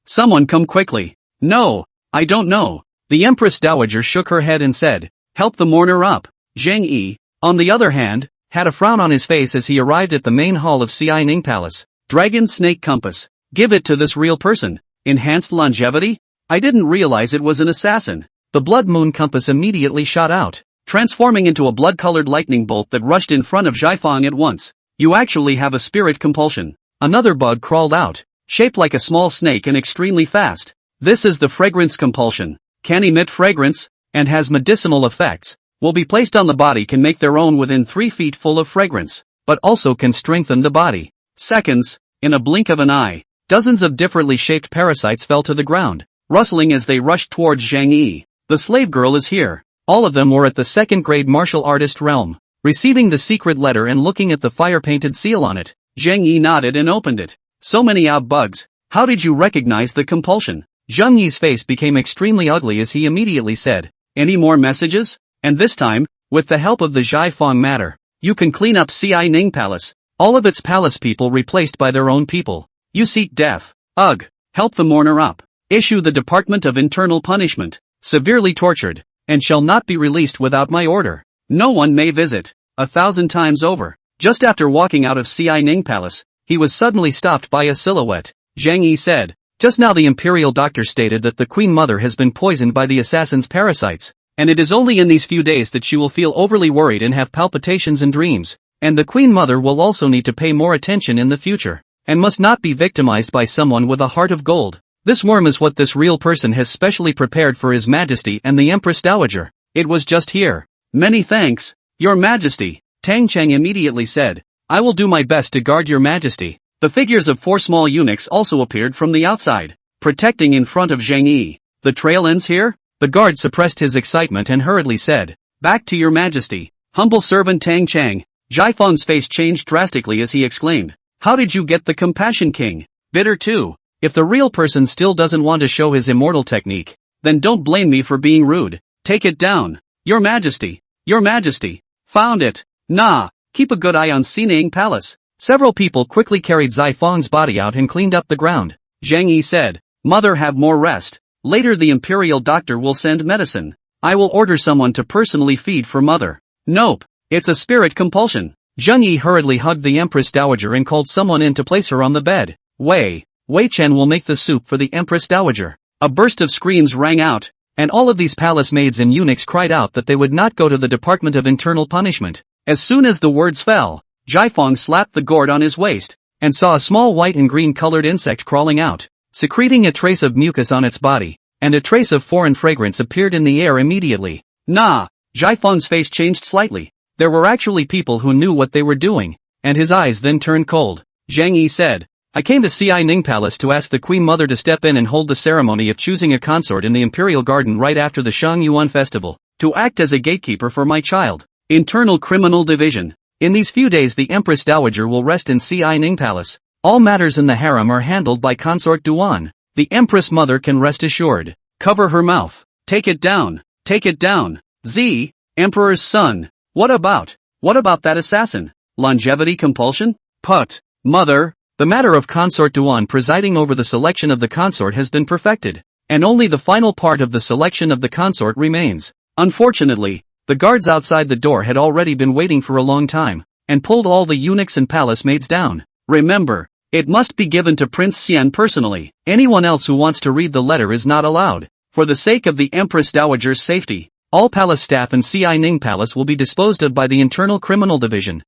Someone come quickly. No, I don't know. The Empress Dowager shook her head and said, Help the mourner up. Zhang Yi, on the other hand, had a frown on his face as he arrived at the main hall of Xianing Palace. Dragon Snake Compass. Give it to this real person. Enhanced longevity? I didn't realize it was an assassin. The Blood Moon Compass immediately shot out, transforming into a blood-colored lightning bolt that rushed in front of Zhaifang at once. You actually have a spirit compulsion. Another bug crawled out, shaped like a small snake and extremely fast. This is the fragrance compulsion. Can emit fragrance, and has medicinal effects. Will be placed on the body, can make their own within 3 feet full of fragrance, but also can strengthen the body. Seconds, in a blink of an eye, dozens of differently shaped parasites fell to the ground, rustling as they rushed towards Zhang Yi. The slave girl is here. All of them were at the 2nd grade martial artist realm. Receiving the secret letter and looking at the fire-painted seal on it, Zhang Yi nodded and opened it. So many out bugs. How did you recognize the compulsion? Zhang Yi's face became extremely ugly as he immediately said, Any more messages? And this time, with the help of the Zhaifang matter, you can clean up Xianing Palace. All of its palace people replaced by their own people. You seek death. Ugh. Help the mourner up. Issue the Department of Internal Punishment. Severely tortured, and shall not be released without my order. No one may visit. 1,000 times over. Just after walking out of Xianing Palace, he was suddenly stopped by a silhouette. Zhang Yi said, Just now the imperial doctor stated that the Queen Mother has been poisoned by the assassin's parasites, and it is only in these few days that she will feel overly worried and have palpitations and dreams, and the Queen Mother will also need to pay more attention in the future, and must not be victimized by someone with a heart of gold. This worm is what this real person has specially prepared for His Majesty and the Empress Dowager. It was just here. Many thanks, Your Majesty. Tang Cheng immediately said, I will do my best to guard Your Majesty. The figures of 4 small eunuchs also appeared from the outside, protecting in front of Zhang Yi. The trail ends here? The guard suppressed his excitement and hurriedly said, Back to Your Majesty. Humble servant Tang Cheng. Zhaifang's face changed drastically as he exclaimed, How did you get the Compassion King? Bitter too. If the real person still doesn't want to show his immortal technique, then don't blame me for being rude. Take it down. Your Majesty. Your Majesty. Found it. Nah. Keep a good eye on Xining Palace. Several people quickly carried Zhaifang's body out and cleaned up the ground. Zhang Yi said, Mother, have more rest. Later the imperial doctor will send medicine. I will order someone to personally feed for Mother. Nope. It's a spirit compulsion. Zhang Yi hurriedly hugged the Empress Dowager and called someone in to place her on the bed. Wei Chen will make the soup for the Empress Dowager. A burst of screams rang out, and all of these palace maids and eunuchs cried out that they would not go to the Department of Internal Punishment. As soon as the words fell, Zhaifang slapped the gourd on his waist, and saw a small white and green-colored insect crawling out, secreting a trace of mucus on its body, and a trace of foreign fragrance appeared in the air immediately. Nah! Zhaifang's face changed slightly. There were actually people who knew what they were doing, and his eyes then turned cold. Zhang Yi said, I came to Xining Palace to ask the Queen Mother to step in and hold the ceremony of choosing a consort in the Imperial Garden right after the Shangyuan Festival, to act as a gatekeeper for my child. Internal Criminal Division. In these few days the Empress Dowager will rest in Xining Palace. All matters in the harem are handled by Consort Duan. The Empress Mother can rest assured. Cover her mouth. Take it down. Take it down. Z. Emperor's son. What about that assassin? Longevity compulsion? Put. Mother. The matter of Consort Duan presiding over the selection of the consort has been perfected, and only the final part of the selection of the consort remains. Unfortunately, the guards outside the door had already been waiting for a long time, and pulled all the eunuchs and palace maids down. Remember, it must be given to Prince Xian personally. Anyone else who wants to read the letter is not allowed. For the sake of the Empress Dowager's safety, all palace staff in Xining Palace will be disposed of by the Internal Criminal Division.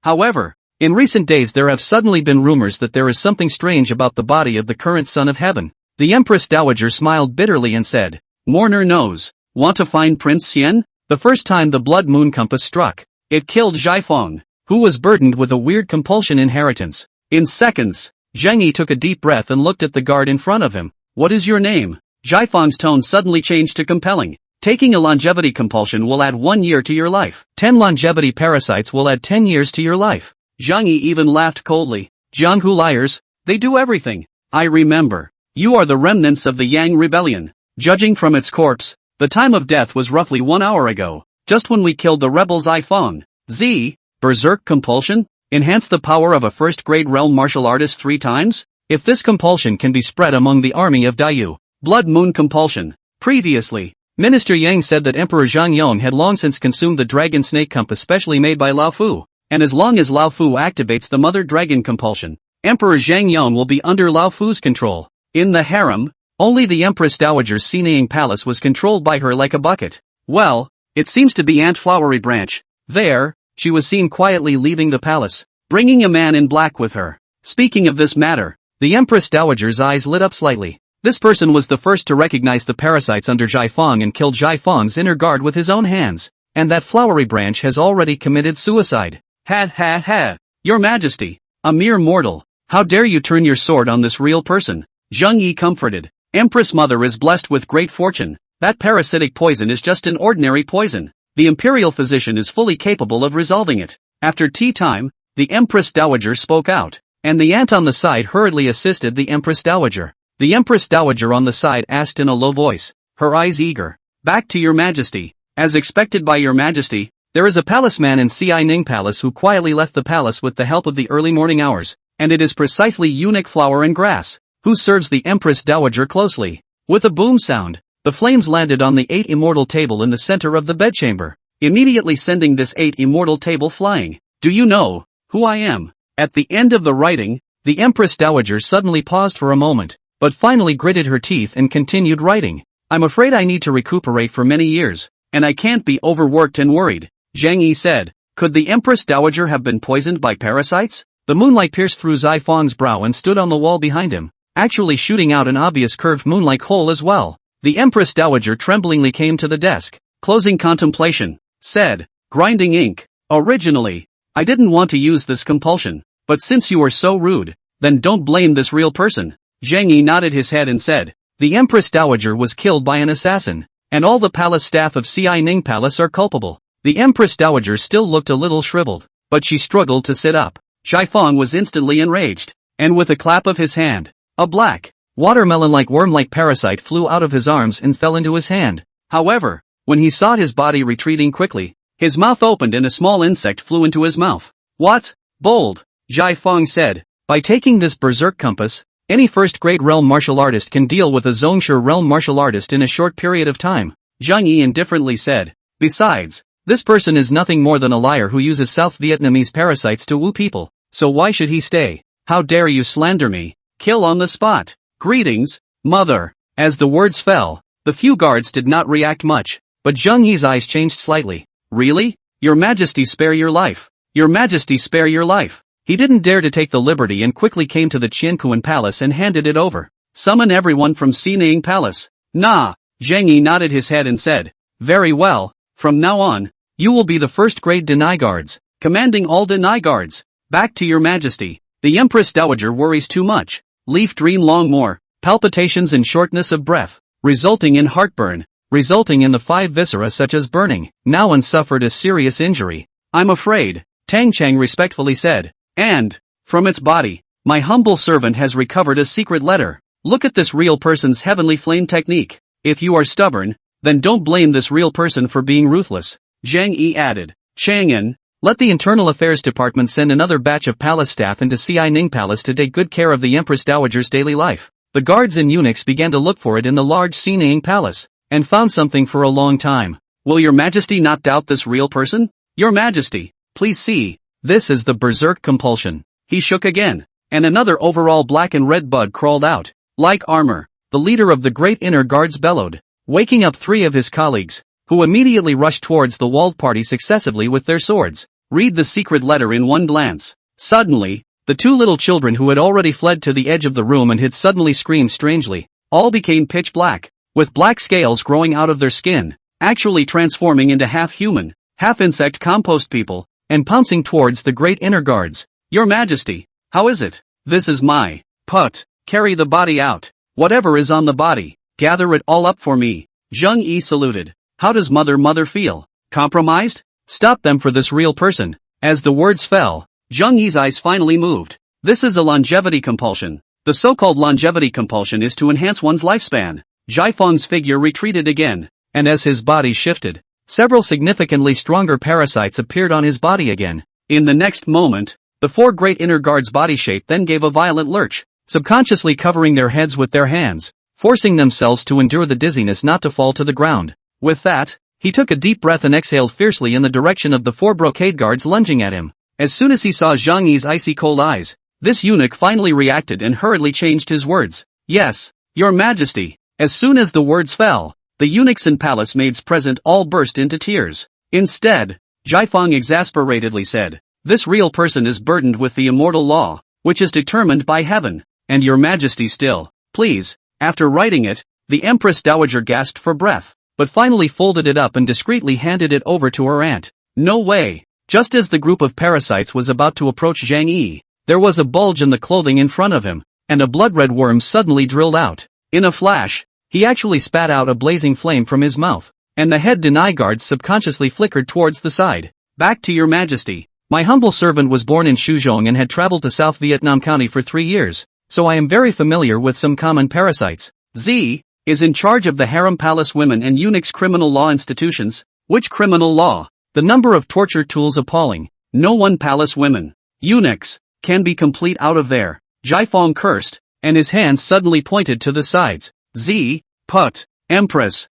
However, in recent days there have suddenly been rumors that there is something strange about the body of the current Son of Heaven. The Empress Dowager smiled bitterly and said, Mourner knows. Want to find Prince Xian? The first time the blood moon compass struck, it killed Zhaifeng, who was burdened with a weird compulsion inheritance. In seconds, Zhang Yi took a deep breath and looked at the guard in front of him. What is your name? Zhaifeng's tone suddenly changed to compelling. Taking a longevity compulsion will add 1 year to your life. 10 longevity parasites will add 10 years to your life. Zhang Yi even laughed coldly. Jianghu liars, they do everything. I remember. You are the remnants of the Yang Rebellion. Judging from its corpse, the time of death was roughly 1 hour ago, just when we killed the rebels Ifeng. Z. Berserk compulsion? Enhance the power of a first-grade realm martial artist 3 times? If this compulsion can be spread among the army of Dayu. Blood moon compulsion. Previously, Minister Yang said that Emperor Zhang Yong had long since consumed the dragon snake compass specially made by Lao Fu. And as long as Lao Fu activates the mother dragon compulsion, Emperor Zhang Yong will be under Lao Fu's control. In the harem, only the Empress Dowager's Xining Palace was controlled by her like a bucket. Well, it seems to be Aunt Flowery Branch. There, she was seen quietly leaving the palace, bringing a man in black with her. Speaking of this matter, the Empress Dowager's eyes lit up slightly. This person was the first to recognize the parasites under Zhaifeng and killed Zhaifeng's inner guard with his own hands. And that Flowery Branch has already committed suicide. Ha ha ha. Your Majesty, a mere mortal, how dare you turn your sword on this real person? Zhang Yi comforted. Empress Mother is blessed with great fortune. That parasitic poison is just an ordinary poison. The imperial physician is fully capable of resolving it. After tea time, the Empress Dowager spoke out, and the ant on the side hurriedly assisted the Empress Dowager. The Empress Dowager on the side asked in a low voice, her eyes eager. Back to your Majesty. As expected by your Majesty, there is a palaceman in Xining Palace who quietly left the palace with the help of the early morning hours, and it is precisely eunuch Flower and Grass, who serves the Empress Dowager closely. With a boom sound, the flames landed on the 8 immortal table in the center of the bedchamber, immediately sending this 8 immortal table flying. Do you know who I am? At the end of the writing, the Empress Dowager suddenly paused for a moment, but finally gritted her teeth and continued writing. I'm afraid I need to recuperate for many years, and I can't be overworked and worried. Zhang Yi said. Could the Empress Dowager have been poisoned by parasites? The moonlight pierced through Zhaifeng's brow and stood on the wall behind him, actually shooting out an obvious curved moonlight hole as well. The Empress Dowager tremblingly came to the desk, closing contemplation, said, grinding ink. Originally, I didn't want to use this compulsion, but since you are so rude, then don't blame this real person. Zhang Yi nodded his head and said, the Empress Dowager was killed by an assassin, and all the palace staff of Xining Palace are culpable. The Empress Dowager still looked a little shriveled, but she struggled to sit up. Zhaifeng was instantly enraged, and with a clap of his hand, a black, watermelon-like worm-like parasite flew out of his arms and fell into his hand. However, when he saw his body retreating quickly, his mouth opened and a small insect flew into his mouth. What? Bold, Zhaifeng said. By taking this berserk compass, any first-grade realm martial artist can deal with a Zhongshe realm martial artist in a short period of time. Zhang Yi indifferently said. Besides, this person is nothing more than a liar who uses South Vietnamese parasites to woo people, so why should he stay? How dare you slander me? Kill on the spot. Greetings, Mother. As the words fell, the few guards did not react much, but Zhang Yi's eyes changed slightly. Really? Your Majesty spare your life. Your Majesty spare your life. He didn't dare to take the liberty and quickly came to the Qiankuan Palace and handed it over. Summon everyone from Xining Palace. Nah. Zhang Yi nodded his head and said, very well, from now on, you will be the first-grade deny guards, commanding all deny guards. Back to your Majesty. The Empress Dowager worries too much. Leaf dream long more, palpitations and shortness of breath, resulting in heartburn, resulting in the 5 viscera such as burning. Now one suffered a serious injury. I'm afraid, Tang Chang respectfully said. And, from its body, my humble servant has recovered a secret letter. Look at this real person's heavenly flame technique. If you are stubborn, then don't blame this real person for being ruthless. Zhang Yi added. Chang'an, let the Internal Affairs Department send another batch of palace staff into Xianing Palace to take good care of the Empress Dowager's daily life. The guards and eunuchs began to look for it in the large Xianing Palace, and found something for a long time. Will your majesty not doubt this real person? Your majesty, please see, this is the berserk compulsion. He shook again, and another overall black and red bud crawled out. Like armor, the leader of the great inner guards bellowed, waking up 3 of his colleagues, who immediately rushed towards the walled party successively with their swords. Read the secret letter in one glance. Suddenly, the 2 little children who had already fled to the edge of the room and had suddenly screamed strangely, all became pitch black, with black scales growing out of their skin, actually transforming into half-human, half-insect compost people, and pouncing towards the great inner guards. Your majesty, how is it? This is my put. Carry the body out. Whatever is on the body, gather it all up for me. Zhang Yi saluted. How does mother feel? Compromised? Stop them for this real person. As the words fell, Zhang Yi's eyes finally moved. This is a longevity compulsion. The so-called longevity compulsion is to enhance one's lifespan. Zhai Feng's figure retreated again, and as his body shifted, several significantly stronger parasites appeared on his body again. In the next moment, the 4 great inner guards' body shape then gave a violent lurch, subconsciously covering their heads with their hands, forcing themselves to endure the dizziness not to fall to the ground. With that, he took a deep breath and exhaled fiercely in the direction of the 4 brocade guards lunging at him. As soon as he saw Zhang Yi's icy cold eyes, this eunuch finally reacted and hurriedly changed his words. Yes, your majesty. As soon as the words fell, the eunuchs and palace maids present all burst into tears. Instead, Zhai Feng exasperatedly said, this real person is burdened with the immortal law, which is determined by heaven, and your majesty still, please. After writing it, the Empress Dowager gasped for breath, but finally folded it up and discreetly handed it over to her aunt. No way. Just as the group of parasites was about to approach Zhang Yi, there was a bulge in the clothing in front of him, and a blood-red worm suddenly drilled out. In a flash, he actually spat out a blazing flame from his mouth, and the head deny guards subconsciously flickered towards the side. Back to your majesty. My humble servant was born in Shuzhong and had traveled to South Vietnam County for 3 years, so I am very familiar with some common parasites. Z is in charge of the harem palace women and eunuchs criminal law institutions. Which criminal law? The number of torture tools appalling. No one palace women, eunuchs, can be complete out of there. Zhai Feng cursed, and his hands suddenly pointed to the sides. Z, put, Empress,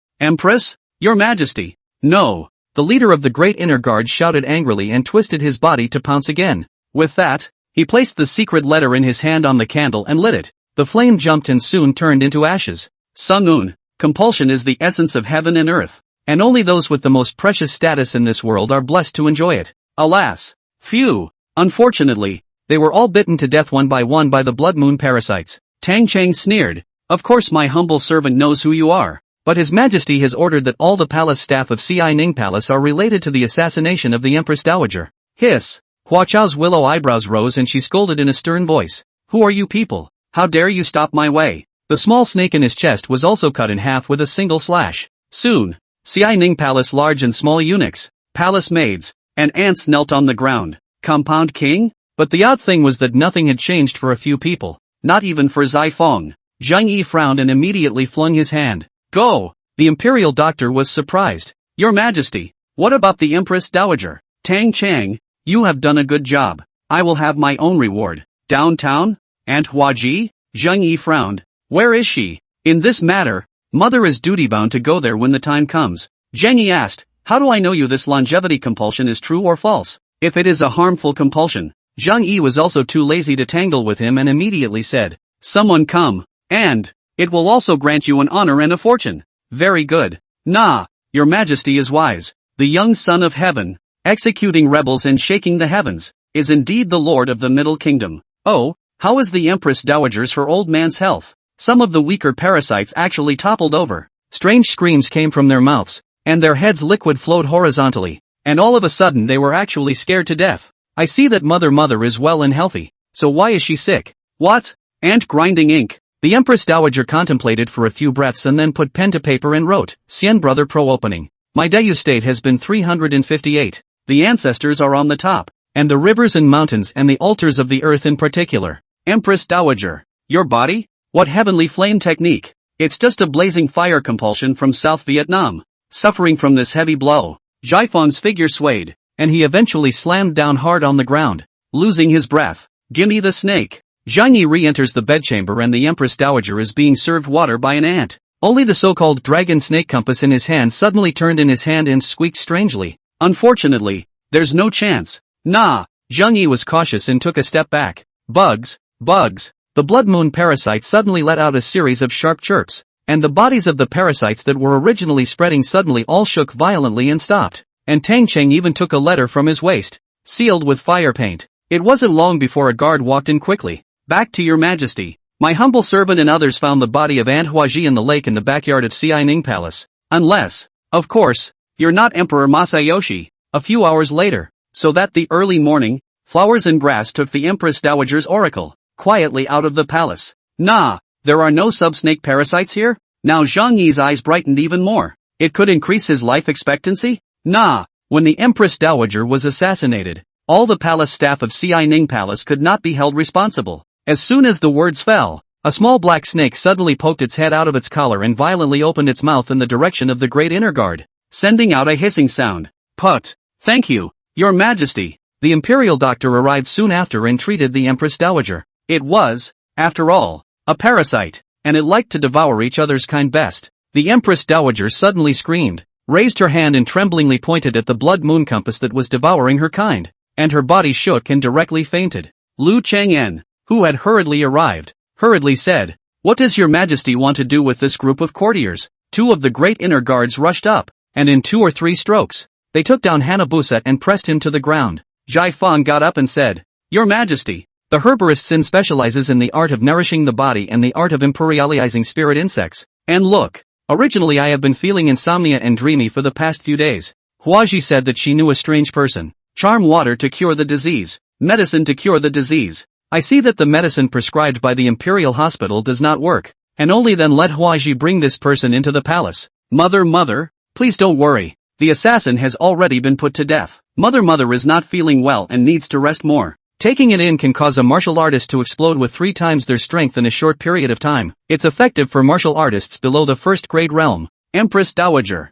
your majesty. No. The leader of the great inner guard shouted angrily and twisted his body to pounce again. With that, he placed the secret letter in his hand on the candle and lit it. The flame jumped and soon turned into ashes. Sung-un, compulsion is the essence of heaven and earth, and only those with the most precious status in this world are blessed to enjoy it. Alas! Phew! Unfortunately, they were all bitten to death one by the blood moon parasites. Tang Chang sneered. Of course my humble servant knows who you are, but His Majesty has ordered that all the palace staff of Xianing Palace are related to the assassination of the Empress Dowager. Hiss! Hua Chao's willow eyebrows rose and she scolded in a stern voice. Who are you people? How dare you stop my way? The small snake in his chest was also cut in half with a single slash. Soon, Xianing Palace large and small eunuchs, palace maids, and ants knelt on the ground. Compound king? But the odd thing was that nothing had changed for a few people, not even for Zhai Feng. Zhang Yi frowned and immediately flung his hand. Go! The imperial doctor was surprised. Your majesty, what about the Empress Dowager? Tang Chang, you have done a good job. I will have my own reward. Downtown? Aunt Huaji? Zhang Yi frowned. Where is she? In this matter, mother is duty-bound to go there when the time comes. Zhang Yi asked, how do I know this longevity compulsion is true or false? If it is a harmful compulsion. Zhang Yi was also too lazy to tangle with him and immediately said, someone come, and it will also grant you an honor and a fortune. Very good. Nah, your majesty is wise. The young son of heaven, executing rebels and shaking the heavens, is indeed the lord of the Middle Kingdom. Oh, how is the Empress Dowager's her old man's health? Some of the weaker parasites actually toppled over. Strange screams came from their mouths, and their heads liquid flowed horizontally, and all of a sudden they were actually scared to death. I see that mother is well and healthy. so why is she sick? What? Ant grinding ink. The Empress Dowager contemplated for a few breaths and then put pen to paper and wrote, Sien Brother Pro opening. My Dayu state has been 358. The ancestors are on the top, and the rivers and mountains and the altars of the earth in particular. Empress Dowager. Your body? What heavenly flame technique? It's just a blazing fire compulsion from South Vietnam. Suffering from this heavy blow, Jaifang's figure swayed, and he eventually slammed down hard on the ground, losing his breath. Gimme the snake. Zhang Yi re-enters the bedchamber and the Empress Dowager is being served water by an ant. Only the so-called dragon snake compass in his hand suddenly turned in his hand and squeaked strangely. Unfortunately, there's no chance. Nah. Zhang Yi was cautious and took a step back. Bugs. Bugs. The blood moon parasite suddenly let out a series of sharp chirps, and the bodies of the parasites that were originally spreading suddenly all shook violently and stopped. And Tang Cheng even took a letter from his waist, sealed with fire paint. It wasn't long before a guard walked in quickly. Back to your majesty. My humble servant and others found the body of Aunt Huaji in the lake in the backyard of Xianing Palace. Unless, of course, you're not Emperor Masayoshi. A few hours later, so that the early morning, flowers and grass took the Empress Dowager's oracle quietly out of the palace. Nah, there are no sub-snake parasites here? Now Zhang Yi's eyes brightened even more. It could increase his life expectancy? Nah. When the Empress Dowager was assassinated, all the palace staff of Xianing Palace could not be held responsible. As soon as the words fell, a small black snake suddenly poked its head out of its collar and violently opened its mouth in the direction of the great inner guard, sending out a hissing sound. Put. Thank you, Your Majesty. The imperial doctor arrived soon after and treated the Empress Dowager. It was, after all, a parasite, and it liked to devour each other's kind best. The Empress Dowager suddenly screamed, raised her hand and tremblingly pointed at the blood moon compass that was devouring her kind, and her body shook and directly fainted. Lu Chang'en, who had hurriedly arrived, hurriedly said, What does Your Majesty want to do with this group of courtiers? Two of the great inner guards rushed up, and in 2 or 3 strokes, they took down Hanabuset and pressed him to the ground. Jai Fang got up and said, Your Majesty, the herborist Sin specializes in the art of nourishing the body and the art of imperializing spirit insects. And look, originally I have been feeling insomnia and dreamy for the past few days. Huaji said that she knew a strange person. Charm water to cure the disease. Medicine to cure the disease. I see that the medicine prescribed by the imperial hospital does not work, and only then let Huaji bring this person into the palace. Mother, please don't worry. The assassin has already been put to death. Mother is not feeling well and needs to rest more. Taking it in can cause a martial artist to explode with 3 times their strength in a short period of time. It's effective for martial artists below the 1st grade realm. Empress Dowager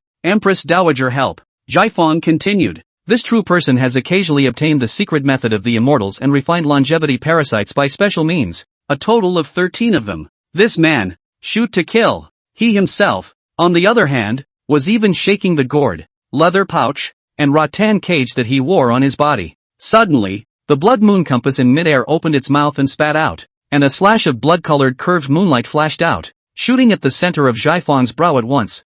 help. Jaifang continued. This true person has occasionally obtained the secret method of the immortals and refined longevity parasites by special means. A total of 13 of them. This man, shoot to kill. He himself, on the other hand, was even shaking the gourd, leather pouch, and rattan cage that he wore on his body. Suddenly, the blood moon compass in midair opened its mouth and spat out, and a slash of blood-colored curved moonlight flashed out, shooting at the center of Jaifang's brow at once.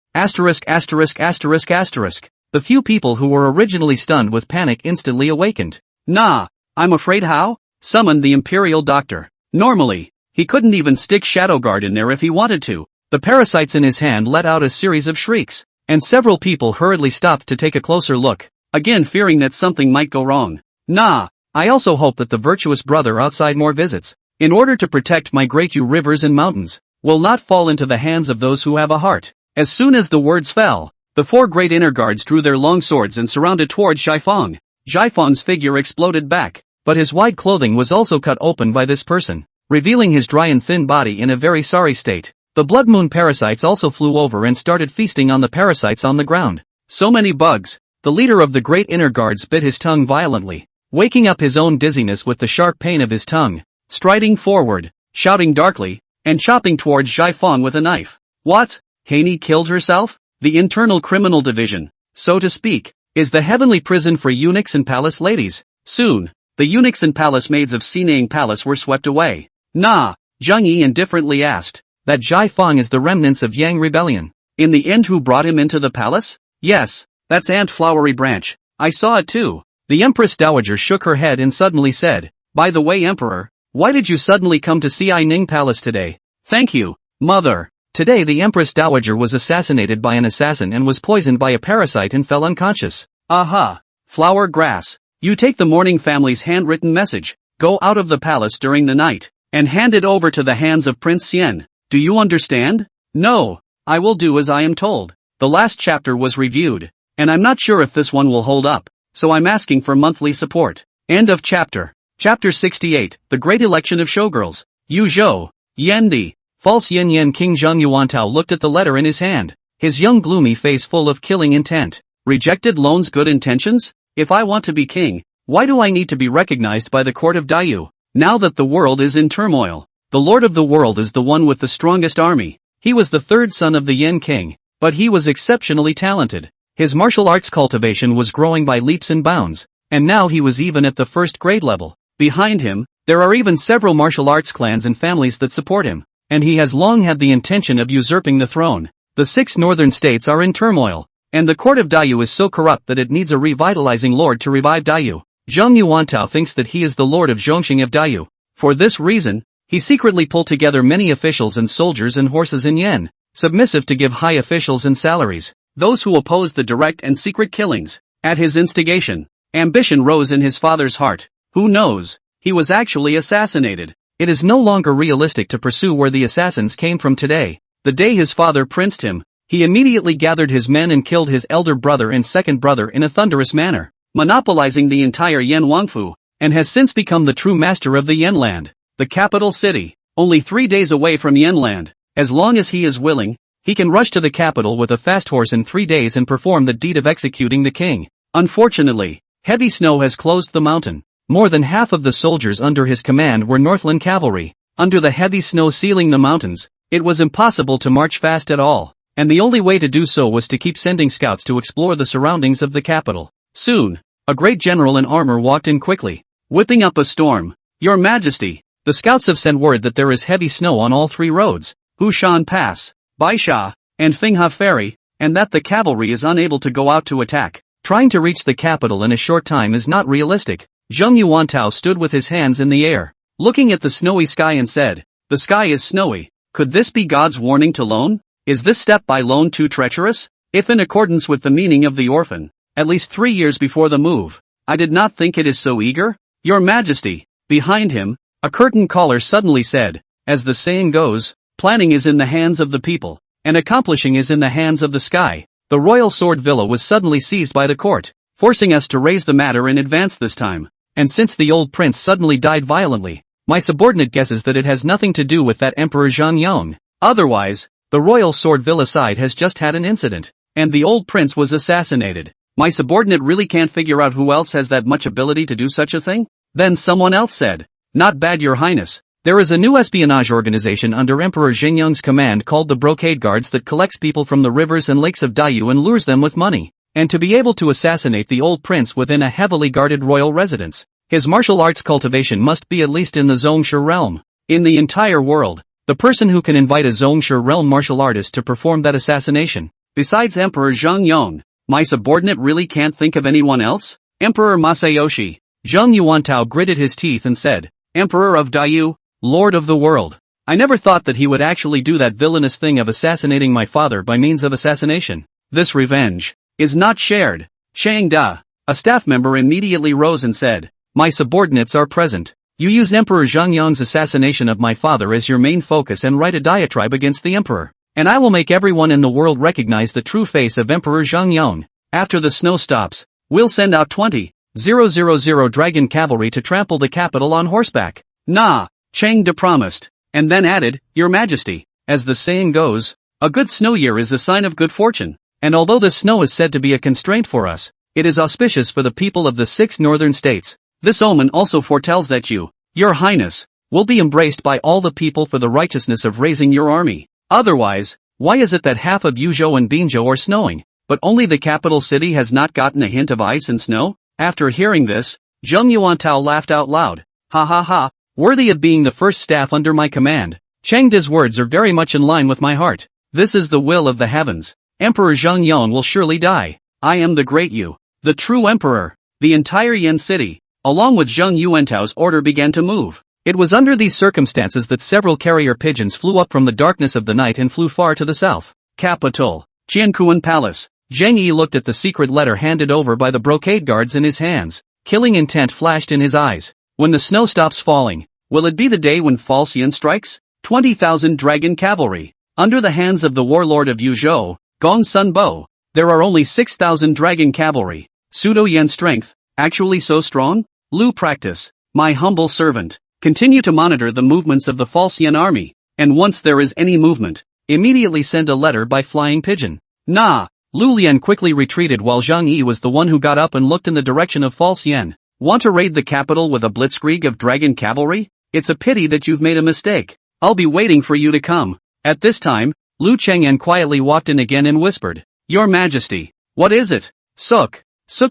The few people who were originally stunned with panic instantly awakened. Nah, I'm afraid how? Summoned the imperial doctor. Normally, he couldn't even stick Shadow Guard in there if he wanted to. The parasites in his hand let out a series of shrieks, and several people hurriedly stopped to take a closer look, again fearing that something might go wrong. Nah. I also hope that the virtuous brother outside more visits, in order to protect my great rivers and mountains, will not fall into the hands of those who have a heart. As soon as the words fell, the 4 great inner guards drew their long swords and surrounded towards Jaifang. Jaifang's figure exploded back, but his wide clothing was also cut open by this person, revealing his dry and thin body in a very sorry state. The blood moon parasites also flew over and started feasting on the parasites on the ground. So many bugs. The leader of the great inner guards bit his tongue violently, waking up his own dizziness with the sharp pain of his tongue, striding forward, shouting darkly, and chopping towards Jaifang with a knife. What? Haney killed herself? The internal criminal division, so to speak, is the heavenly prison for eunuchs and palace ladies. Soon, the eunuchs and palace maids of Sinang Palace were swept away. Nah, Zhang Yi indifferently asked. That Jaifang is the remnants of Yang Rebellion. In the end, who brought him into the palace? Yes, that's Aunt Flowery Branch. I saw it too. The Empress Dowager shook her head and suddenly said, By the way, Emperor, why did you suddenly come to Xianing Palace today? Thank you, Mother. Today the Empress Dowager was assassinated by an assassin and was poisoned by a parasite and fell unconscious. Aha. Flower grass. You take the mourning family's handwritten message. go out of the palace during the night, and hand it over to the hands of Prince Xian. Do you understand? No. I will do as I am told. The last chapter was reviewed, and I'm not sure if this one will hold up, so I'm asking for monthly support. End of chapter. Chapter 68, The Great Election of Showgirls. Yu Zhou, Yendi. False Yin Yen King Zheng Yuantao looked at the letter in his hand, his young gloomy face full of killing intent. Rejected loans, good intentions? If I want to be king, why do I need to be recognized by the court of Daiyu? Now that the world is in turmoil, the lord of the world is the one with the strongest army. He was the third son of the Yen king, but he was exceptionally talented. His martial arts cultivation was growing by leaps and bounds, and now he was even at the first grade level. Behind him, there are even several martial arts clans and families that support him, and he has long had the intention of usurping the throne. The 6 northern states are in turmoil, and the court of Daiyu is so corrupt that it needs a revitalizing lord to revive Daiyu. Zheng Yuantao thinks that he is the lord of Zhongxing of Daiyu. For this reason, he secretly pulled together many officials and soldiers and horses in Yen, submissive to give high officials and salaries, those who opposed the direct and secret killings. At his instigation, ambition rose in his father's heart. Who knows? He was actually assassinated. It is no longer realistic to pursue where the assassins came from today. The day his father princed him, he immediately gathered his men and killed his elder brother and second brother in a thunderous manner, monopolizing the entire Yen Wangfu, and has since become the true master of the Yen land, the capital city, only 3 days away from Yen land. As long as he is willing, he can rush to the capital with a fast horse in 3 days and perform the deed of executing the king. Unfortunately, heavy snow has closed the mountain. More than half of the soldiers under his command were Northland cavalry. Under the heavy snow sealing the mountains, it was impossible to march fast at all, and the only way to do so was to keep sending scouts to explore the surroundings of the capital. Soon, a great general in armor walked in quickly, whipping up a storm. Your Majesty, the scouts have sent word that there is heavy snow on all 3 roads, Hushan Pass, Baisha, and Fingha Ferry, and that the cavalry is unable to go out to attack. Trying to reach the capital in a short time is not realistic. Zheng Yuantao stood with his hands in the air, looking at the snowy sky and said, "The sky is snowy. Could this be God's warning to loan? Is this step by loan too treacherous? If in accordance with the meaning of the orphan, at least 3 years before the move, I did not think it is so eager? Your Majesty." Behind him, a curtain caller suddenly said, "As the saying goes, planning is in the hands of the people, and accomplishing is in the hands of the sky." The royal sword villa was suddenly seized by the court, forcing us to raise the matter in advance this time. And since the old prince suddenly died violently, my subordinate guesses that it has nothing to do with that Emperor Zhang Yong. Otherwise, the royal sword villa side has just had an incident, and the old prince was assassinated. My subordinate really can't figure out who else has that much ability to do such a thing? Then someone else said, "Not bad, Your Highness. There is a new espionage organization under Emperor Xingyang's command called the Brocade Guards that collects people from the rivers and lakes of Daiyu and lures them with money. And to be able to assassinate the old prince within a heavily guarded royal residence, his martial arts cultivation must be at least in the Zhongshe realm. In the entire world, the person who can invite a Zhongshe realm martial artist to perform that assassination, besides Emperor Zhang Yong, my subordinate really can't think of anyone else? Emperor Masayoshi." Zheng Yuantao gritted his teeth and said, "Emperor of Daiyu, Lord of the world. I never thought that he would actually do that villainous thing of assassinating my father by means of assassination. This revenge is not shared." Chang Da, a staff member, immediately rose and said, "My subordinates are present. You use Emperor Zhang Yong's assassination of my father as your main focus and write a diatribe against the emperor, and I will make everyone in the world recognize the true face of Emperor Zhang Yong. After the snow stops, we'll send out 20,000 dragon cavalry to trample the capital on horseback." "Nah," Chang Da promised, and then added, "Your Majesty, as the saying goes, a good snow year is a sign of good fortune. And although the snow is said to be a constraint for us, it is auspicious for the people of the 6 northern states. This omen also foretells that you, Your Highness, will be embraced by all the people for the righteousness of raising your army. Otherwise, why is it that half of Yuzhou and Binzhou are snowing, but only the capital city has not gotten a hint of ice and snow?" After hearing this, Zheng Yuantao laughed out loud. "Ha ha ha, worthy of being the first staff under my command. Chang Da's words are very much in line with my heart. This is the will of the heavens. Emperor Zhang Yong will surely die. I am the great Yu, the true emperor." The entire Yen city, along with Zheng Yuantao's order, began to move. It was under these circumstances that several carrier pigeons flew up from the darkness of the night and flew far to the south. Capital, Jiankuan Palace. Zheng Yi looked at the secret letter handed over by the brocade guards in his hands. Killing intent flashed in his eyes. When the snow stops falling, will it be the day when false yin strikes? 20,000 dragon cavalry. Under the hands of the warlord of Yuzhou, Gong Sun Bo, there are only 6,000 dragon cavalry. Pseudo-yen strength, actually so strong? Lu practice, my humble servant. Continue to monitor the movements of the false yen army, and once there is any movement, immediately send a letter by flying pigeon. Nah. Lu Lian quickly retreated while Zhang Yi was the one who got up and looked in the direction of false yen. Want to raid the capital with a blitzkrieg of dragon cavalry? It's a pity that you've made a mistake. I'll be waiting for you to come. At this time, Lu Chengyan quietly walked in again and whispered, Your Majesty. What is it? Suk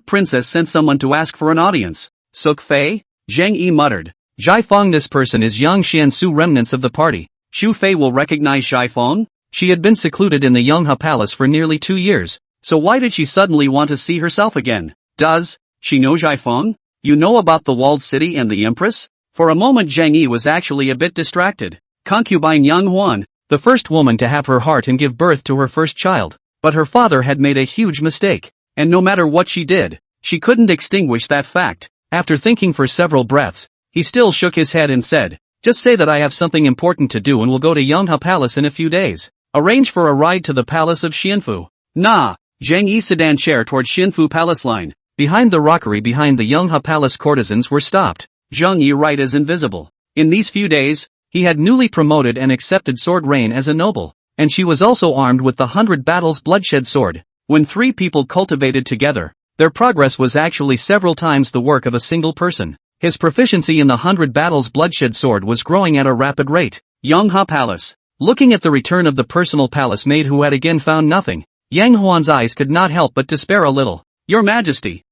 Princess sent someone to ask for an audience. Suk Fei? Zhang Yi muttered. Zhai Feng. This person is Yang Xiansu remnants of the party. Xu Fei will recognize Zhai Feng? She had been secluded in the Yonghe Palace for nearly 2 years, so why did she suddenly want to see herself again? Does she know Zhai Feng? You know about the walled city and the empress? For a moment Zhang Yi was actually a bit distracted. Concubine Yang Huan, the first woman to have her heart and give birth to her first child, but her father had made a huge mistake, and no matter what she did, she couldn't extinguish that fact. After thinking for several breaths, he still shook his head and said, Just say that I have something important to do and will go to Yonghe Palace in a few days. Arrange for a ride to the palace of Xianfu. Nah. Zhang Yi sedan chair toward Xianfu Palace line. Behind the rockery behind the Yonghe Palace courtesans were stopped. Zhang Yi right as invisible. In these few days, he had newly promoted and accepted sword reign as a noble, and she was also armed with the 100 battles bloodshed sword. When 3 people cultivated together, their progress was actually several times the work of a single person. His proficiency in the 100 battles bloodshed sword was growing at a rapid rate. Yonghe Palace. Looking at the return of the personal palace maid who had again found nothing, Yang Huan's eyes could not help but despair a little. Your Majesty,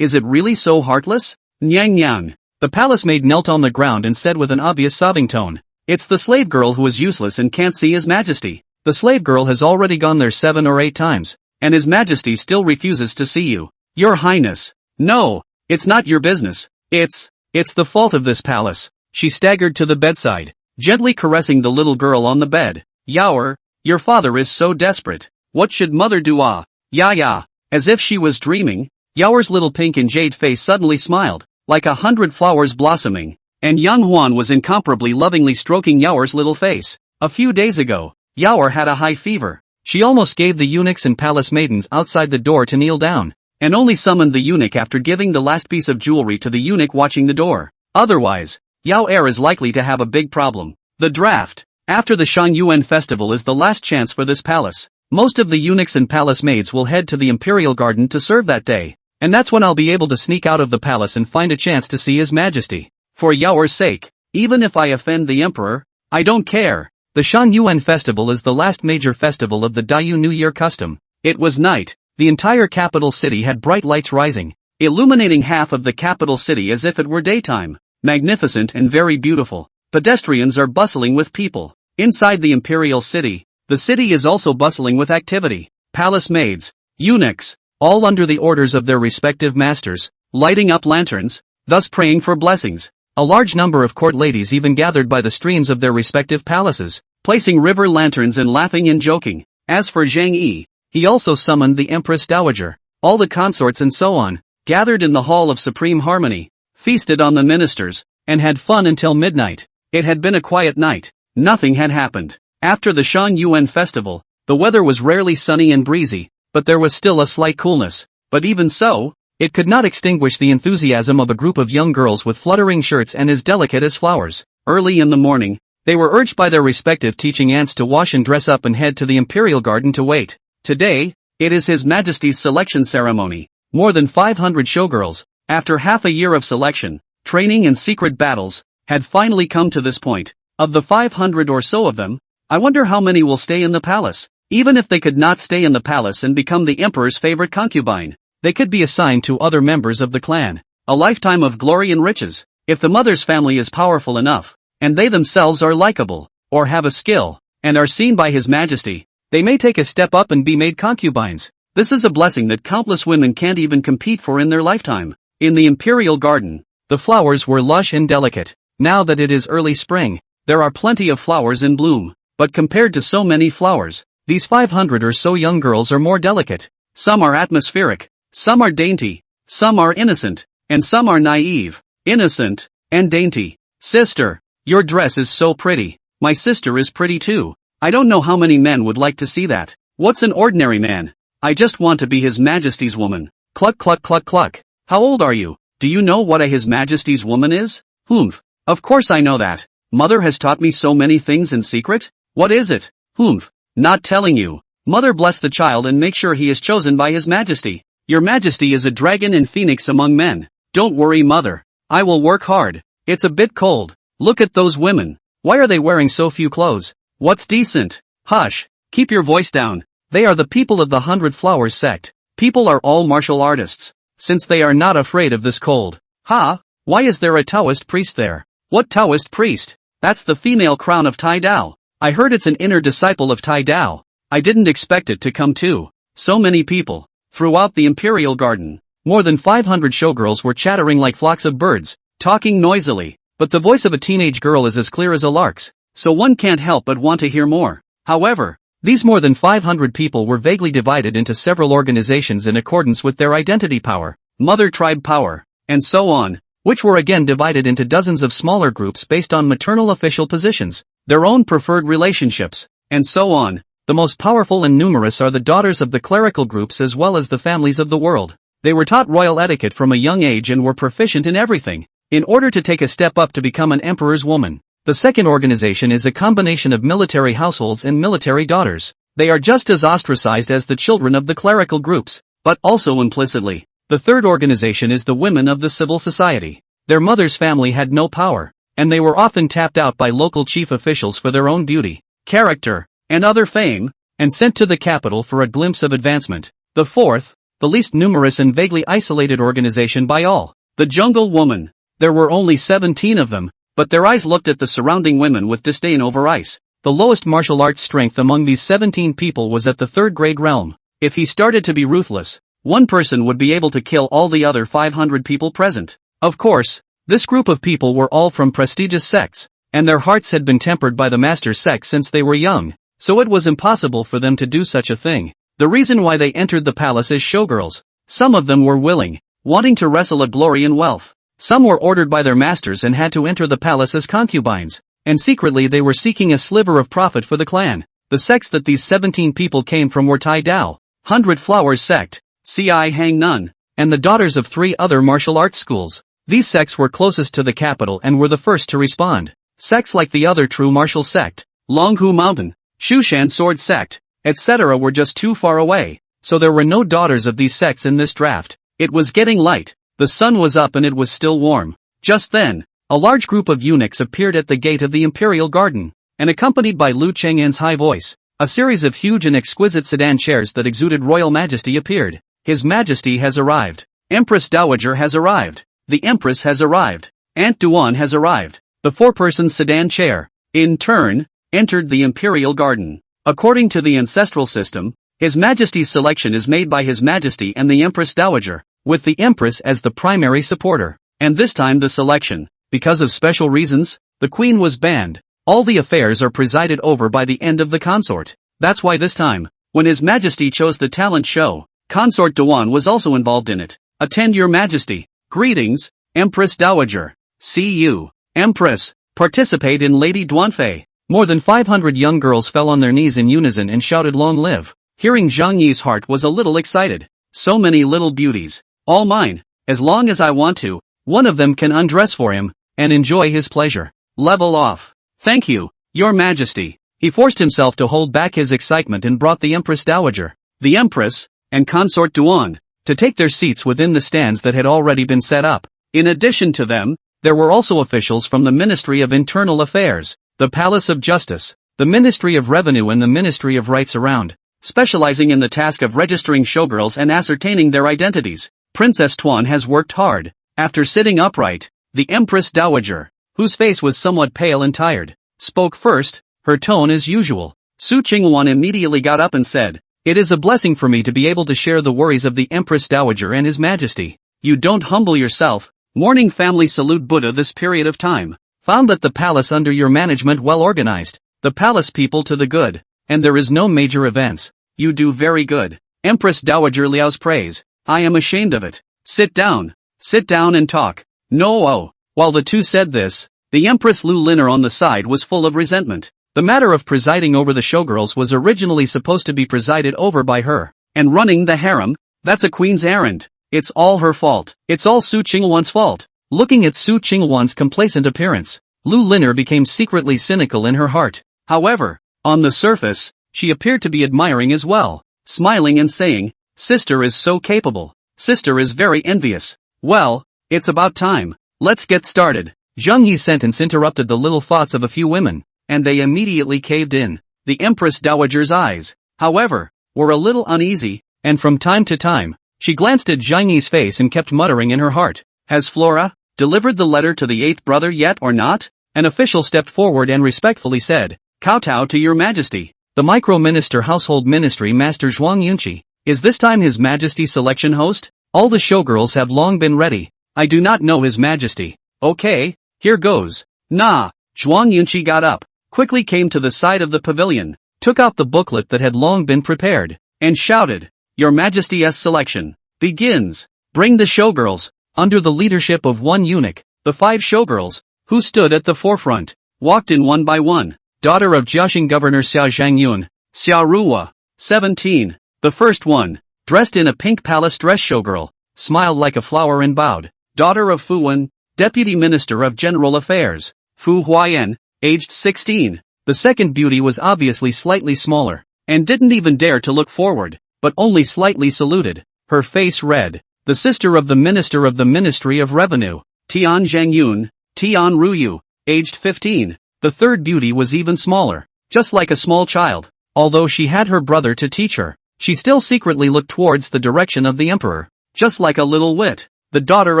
is it really so heartless? Nyang Nyang. The palace maid knelt on the ground and said with an obvious sobbing tone, It's the slave girl who is useless and can't see His Majesty. The slave girl has already gone there 7 or 8 times, and His Majesty still refuses to see you. Your Highness. No, it's not your business. It's the fault of this palace. She staggered to the bedside, gently caressing the little girl on the bed. Yaoer, your father is so desperate. What should mother do? Yeah. As if she was dreaming, Yaoer's little pink and jade face suddenly smiled, like 100 flowers blossoming, and Yang Huan was incomparably lovingly stroking Yaoer's little face. A few days ago, Yaoer had a high fever. She almost gave the eunuchs and palace maidens outside the door to kneel down, and only summoned the eunuch after giving the last piece of jewelry to the eunuch watching the door. Otherwise, Yaoer is likely to have a big problem. The draft. After the Shan-Yuan festival is the last chance for this palace. Most of the eunuchs and palace maids will head to the imperial garden to serve that day, and that's when I'll be able to sneak out of the palace and find a chance to see His Majesty. For Yaoer's sake, even if I offend the emperor, I don't care. The Shan-Yuan festival is the last major festival of the Dayu New Year custom. It was night. The entire capital city had bright lights rising, illuminating half of the capital city as if it were daytime. Magnificent and very beautiful. Pedestrians are bustling with people. Inside the imperial city, the city is also bustling with activity. Palace maids, eunuchs, all under the orders of their respective masters, lighting up lanterns, thus praying for blessings. A large number of court ladies even gathered by the streams of their respective palaces, placing river lanterns and laughing and joking. As for Zhang Yi, he also summoned the Empress Dowager. All the consorts and so on, gathered in the Hall of Supreme Harmony, feasted on the ministers, and had fun until midnight. It had been a quiet night. Nothing had happened. After the Shan-Yuan festival, the weather was rarely sunny and breezy, but there was still a slight coolness. But even so, it could not extinguish the enthusiasm of a group of young girls with fluttering shirts and as delicate as flowers. Early in the morning, they were urged by their respective teaching aunts to wash and dress up and head to the imperial garden to wait. Today, it is His Majesty's selection ceremony. More than 500 showgirls, after half a year of selection, training and secret battles, had finally come to this point. Of the 500 or so of them, I wonder how many will stay in the palace. Even if they could not stay in the palace and become the emperor's favorite concubine, they could be assigned to other members of the clan. A lifetime of glory and riches. If the mother's family is powerful enough, and they themselves are likable, or have a skill, and are seen by His Majesty, they may take a step up and be made concubines. This is a blessing that countless women can't even compete for in their lifetime. In the imperial garden, the flowers were lush and delicate. Now that it is early spring, there are plenty of flowers in bloom, but compared to so many flowers, these 500 or so young girls are more delicate. Some are atmospheric, some are dainty, some are innocent, and some are naive. innocent, and dainty. Sister, your dress is so pretty. My sister is pretty too. I don't know how many men would like to see that. What's an ordinary man? I just want to be His Majesty's woman. Cluck cluck cluck cluck. How old are you? Do you know what a His Majesty's woman is? Humph. Of course I know that. Mother has taught me so many things in secret. What is it? Humph. Not telling you. Mother bless the child and make sure he is chosen by His Majesty. Your Majesty is a dragon and phoenix among men. Don't worry, mother. I will work hard. It's a bit cold. Look at those women. Why are they wearing so few clothes? What's decent? Hush. Keep your voice down. They are the people of the 100 Flowers sect. People are all martial artists. Since they are not afraid of this cold. Ha! Why is there a Taoist priest there? What Taoist priest? That's the female crown of Tai Dao. I heard it's an inner disciple of Tai Dao. I didn't expect it to come too. So many people. Throughout the Imperial Garden, more than 500 showgirls were chattering like flocks of birds, talking noisily, but the voice of a teenage girl is as clear as a lark's, so one can't help but want to hear more. However, these more than 500 people were vaguely divided into several organizations in accordance with their identity power, mother tribe power, and so on, which were again divided into dozens of smaller groups based on maternal official positions, their own preferred relationships, and so on. The most powerful and numerous are the daughters of the clerical groups as well as the families of the world. They were taught royal etiquette from a young age and were proficient in everything, in order to take a step up to become an emperor's woman. The second organization is a combination of military households and military daughters. They are just as ostracized as the children of the clerical groups, but also implicitly. The third organization is the women of the civil society. Their mother's family had no power, and they were often tapped out by local chief officials for their own duty, character, and other fame, and sent to the capital for a glimpse of advancement. The fourth, the least numerous and vaguely isolated organization by all, the Jungle Woman. There were only 17 of them, but their eyes looked at the surrounding women with disdain over ice. The lowest martial arts strength among these 17 people was at the third grade realm. If he started to be ruthless, one person would be able to kill all the other 500 people present. Of course, this group of people were all from prestigious sects, and their hearts had been tempered by the master sect since they were young. So it was impossible for them to do such a thing. The reason why they entered the palace as showgirls. Some of them were willing, wanting to wrestle a glory in wealth. Some were ordered by their masters and had to enter the palace as concubines, and secretly they were seeking a sliver of profit for the clan. The sects that these 17 people came from were Tai Dao, 100 Flowers sect, Ci Hang Nun, and the daughters of 3 other martial arts schools. These sects were closest to the capital and were the first to respond. Sects like the other true martial sect, Longhu Mountain, Shushan Sword Sect, etc. were just too far away, so there were no daughters of these sects in this draft. It was getting light, the sun was up and it was still warm. Just then, a large group of eunuchs appeared at the gate of the Imperial Garden, and accompanied by Lu Cheng'an's high voice, a series of huge and exquisite sedan chairs that exuded royal majesty appeared. His Majesty has arrived. Empress Dowager has arrived. The Empress has arrived. Aunt Duan has arrived. The 4-person sedan chair, in turn, entered the Imperial Garden. According to the ancestral system, His Majesty's selection is made by His Majesty and the Empress Dowager, with the Empress as the primary supporter. And this time the selection, because of special reasons, the Queen was banned. All the affairs are presided over by the end of the consort. That's why this time, when His Majesty chose the talent show, Consort Duan was also involved in it. Attend Your Majesty. Greetings, Empress Dowager. See you, Empress. Participate in Lady Duanfei. More than 500 young girls fell on their knees in unison and shouted long live. Hearing Zhang Yi's heart was a little excited. So many little beauties. All mine. As long as I want to, one of them can undress for him, and enjoy his pleasure. Level off. Thank you, Your Majesty. He forced himself to hold back his excitement and brought the Empress Dowager, the Empress, and Consort Duan, to take their seats within the stands that had already been set up. In addition to them, there were also officials from the Ministry of Internal Affairs, the Palace of Justice, the Ministry of Revenue and the Ministry of Rights around, specializing in the task of registering showgirls and ascertaining their identities. Princess Tuan has worked hard. After sitting upright, the Empress Dowager, whose face was somewhat pale and tired, spoke first, her tone as usual. Su Qingwan immediately got up and said, "It is a blessing for me to be able to share the worries of the Empress Dowager and His Majesty. You don't humble yourself. Mourning family salute Buddha this period of time. Found that the palace under your management well organized, the palace people to the good, and there is no major events. You do very good." Empress Dowager Liao's praise. I am ashamed of it. Sit down and talk. No, oh, While the two said this, the Empress Lu Liner on the side was full of resentment. The matter of presiding over the showgirls was originally supposed to be presided over by her. And running the harem? That's a queen's errand. It's all her fault. It's all Su Qingwan's fault. Looking at Su Qingwan's complacent appearance, Lu Liner became secretly cynical in her heart. However, on the surface, she appeared to be admiring as well, smiling and saying, "Sister is so capable. Sister is very envious. Well, it's about time. Let's get started." Zheng Yi's sentence interrupted the little thoughts of a few women, and they immediately caved in. The Empress Dowager's eyes, however, were a little uneasy, and from time to time, she glanced at Zheng Yi's face and kept muttering in her heart, "Has Flora delivered the letter to the eighth brother yet or not?" An official stepped forward and respectfully said, "Kowtow to your majesty. The Micro-Minister Household Ministry Master Zhuang Yunqi is this time His Majesty's selection host? All the showgirls have long been ready. I do not know His Majesty. Okay, here goes." Nah. Zhuang Yunqi got up, quickly came to the side of the pavilion, took out the booklet that had long been prepared, and shouted, "Your Majesty's selection begins. Bring the showgirls." Under the leadership of one eunuch, the 5 showgirls, who stood at the forefront, walked in one by one. Daughter of Jiaxing Governor Xiao Zhangyun, Xiao Ruwa, 17. The first one, dressed in a pink palace dress showgirl, smiled like a flower and bowed. Daughter of Fu Wen, Deputy Minister of General Affairs, Fu Huayan, aged 16. The second beauty was obviously slightly smaller, and didn't even dare to look forward, but only slightly saluted, her face red. The sister of the Minister of the Ministry of Revenue, Tian Zhangyun, Tian Ruyu, aged 15. The third beauty was even smaller, just like a small child. Although she had her brother to teach her, she still secretly looked towards the direction of the emperor, just like a little wit. The daughter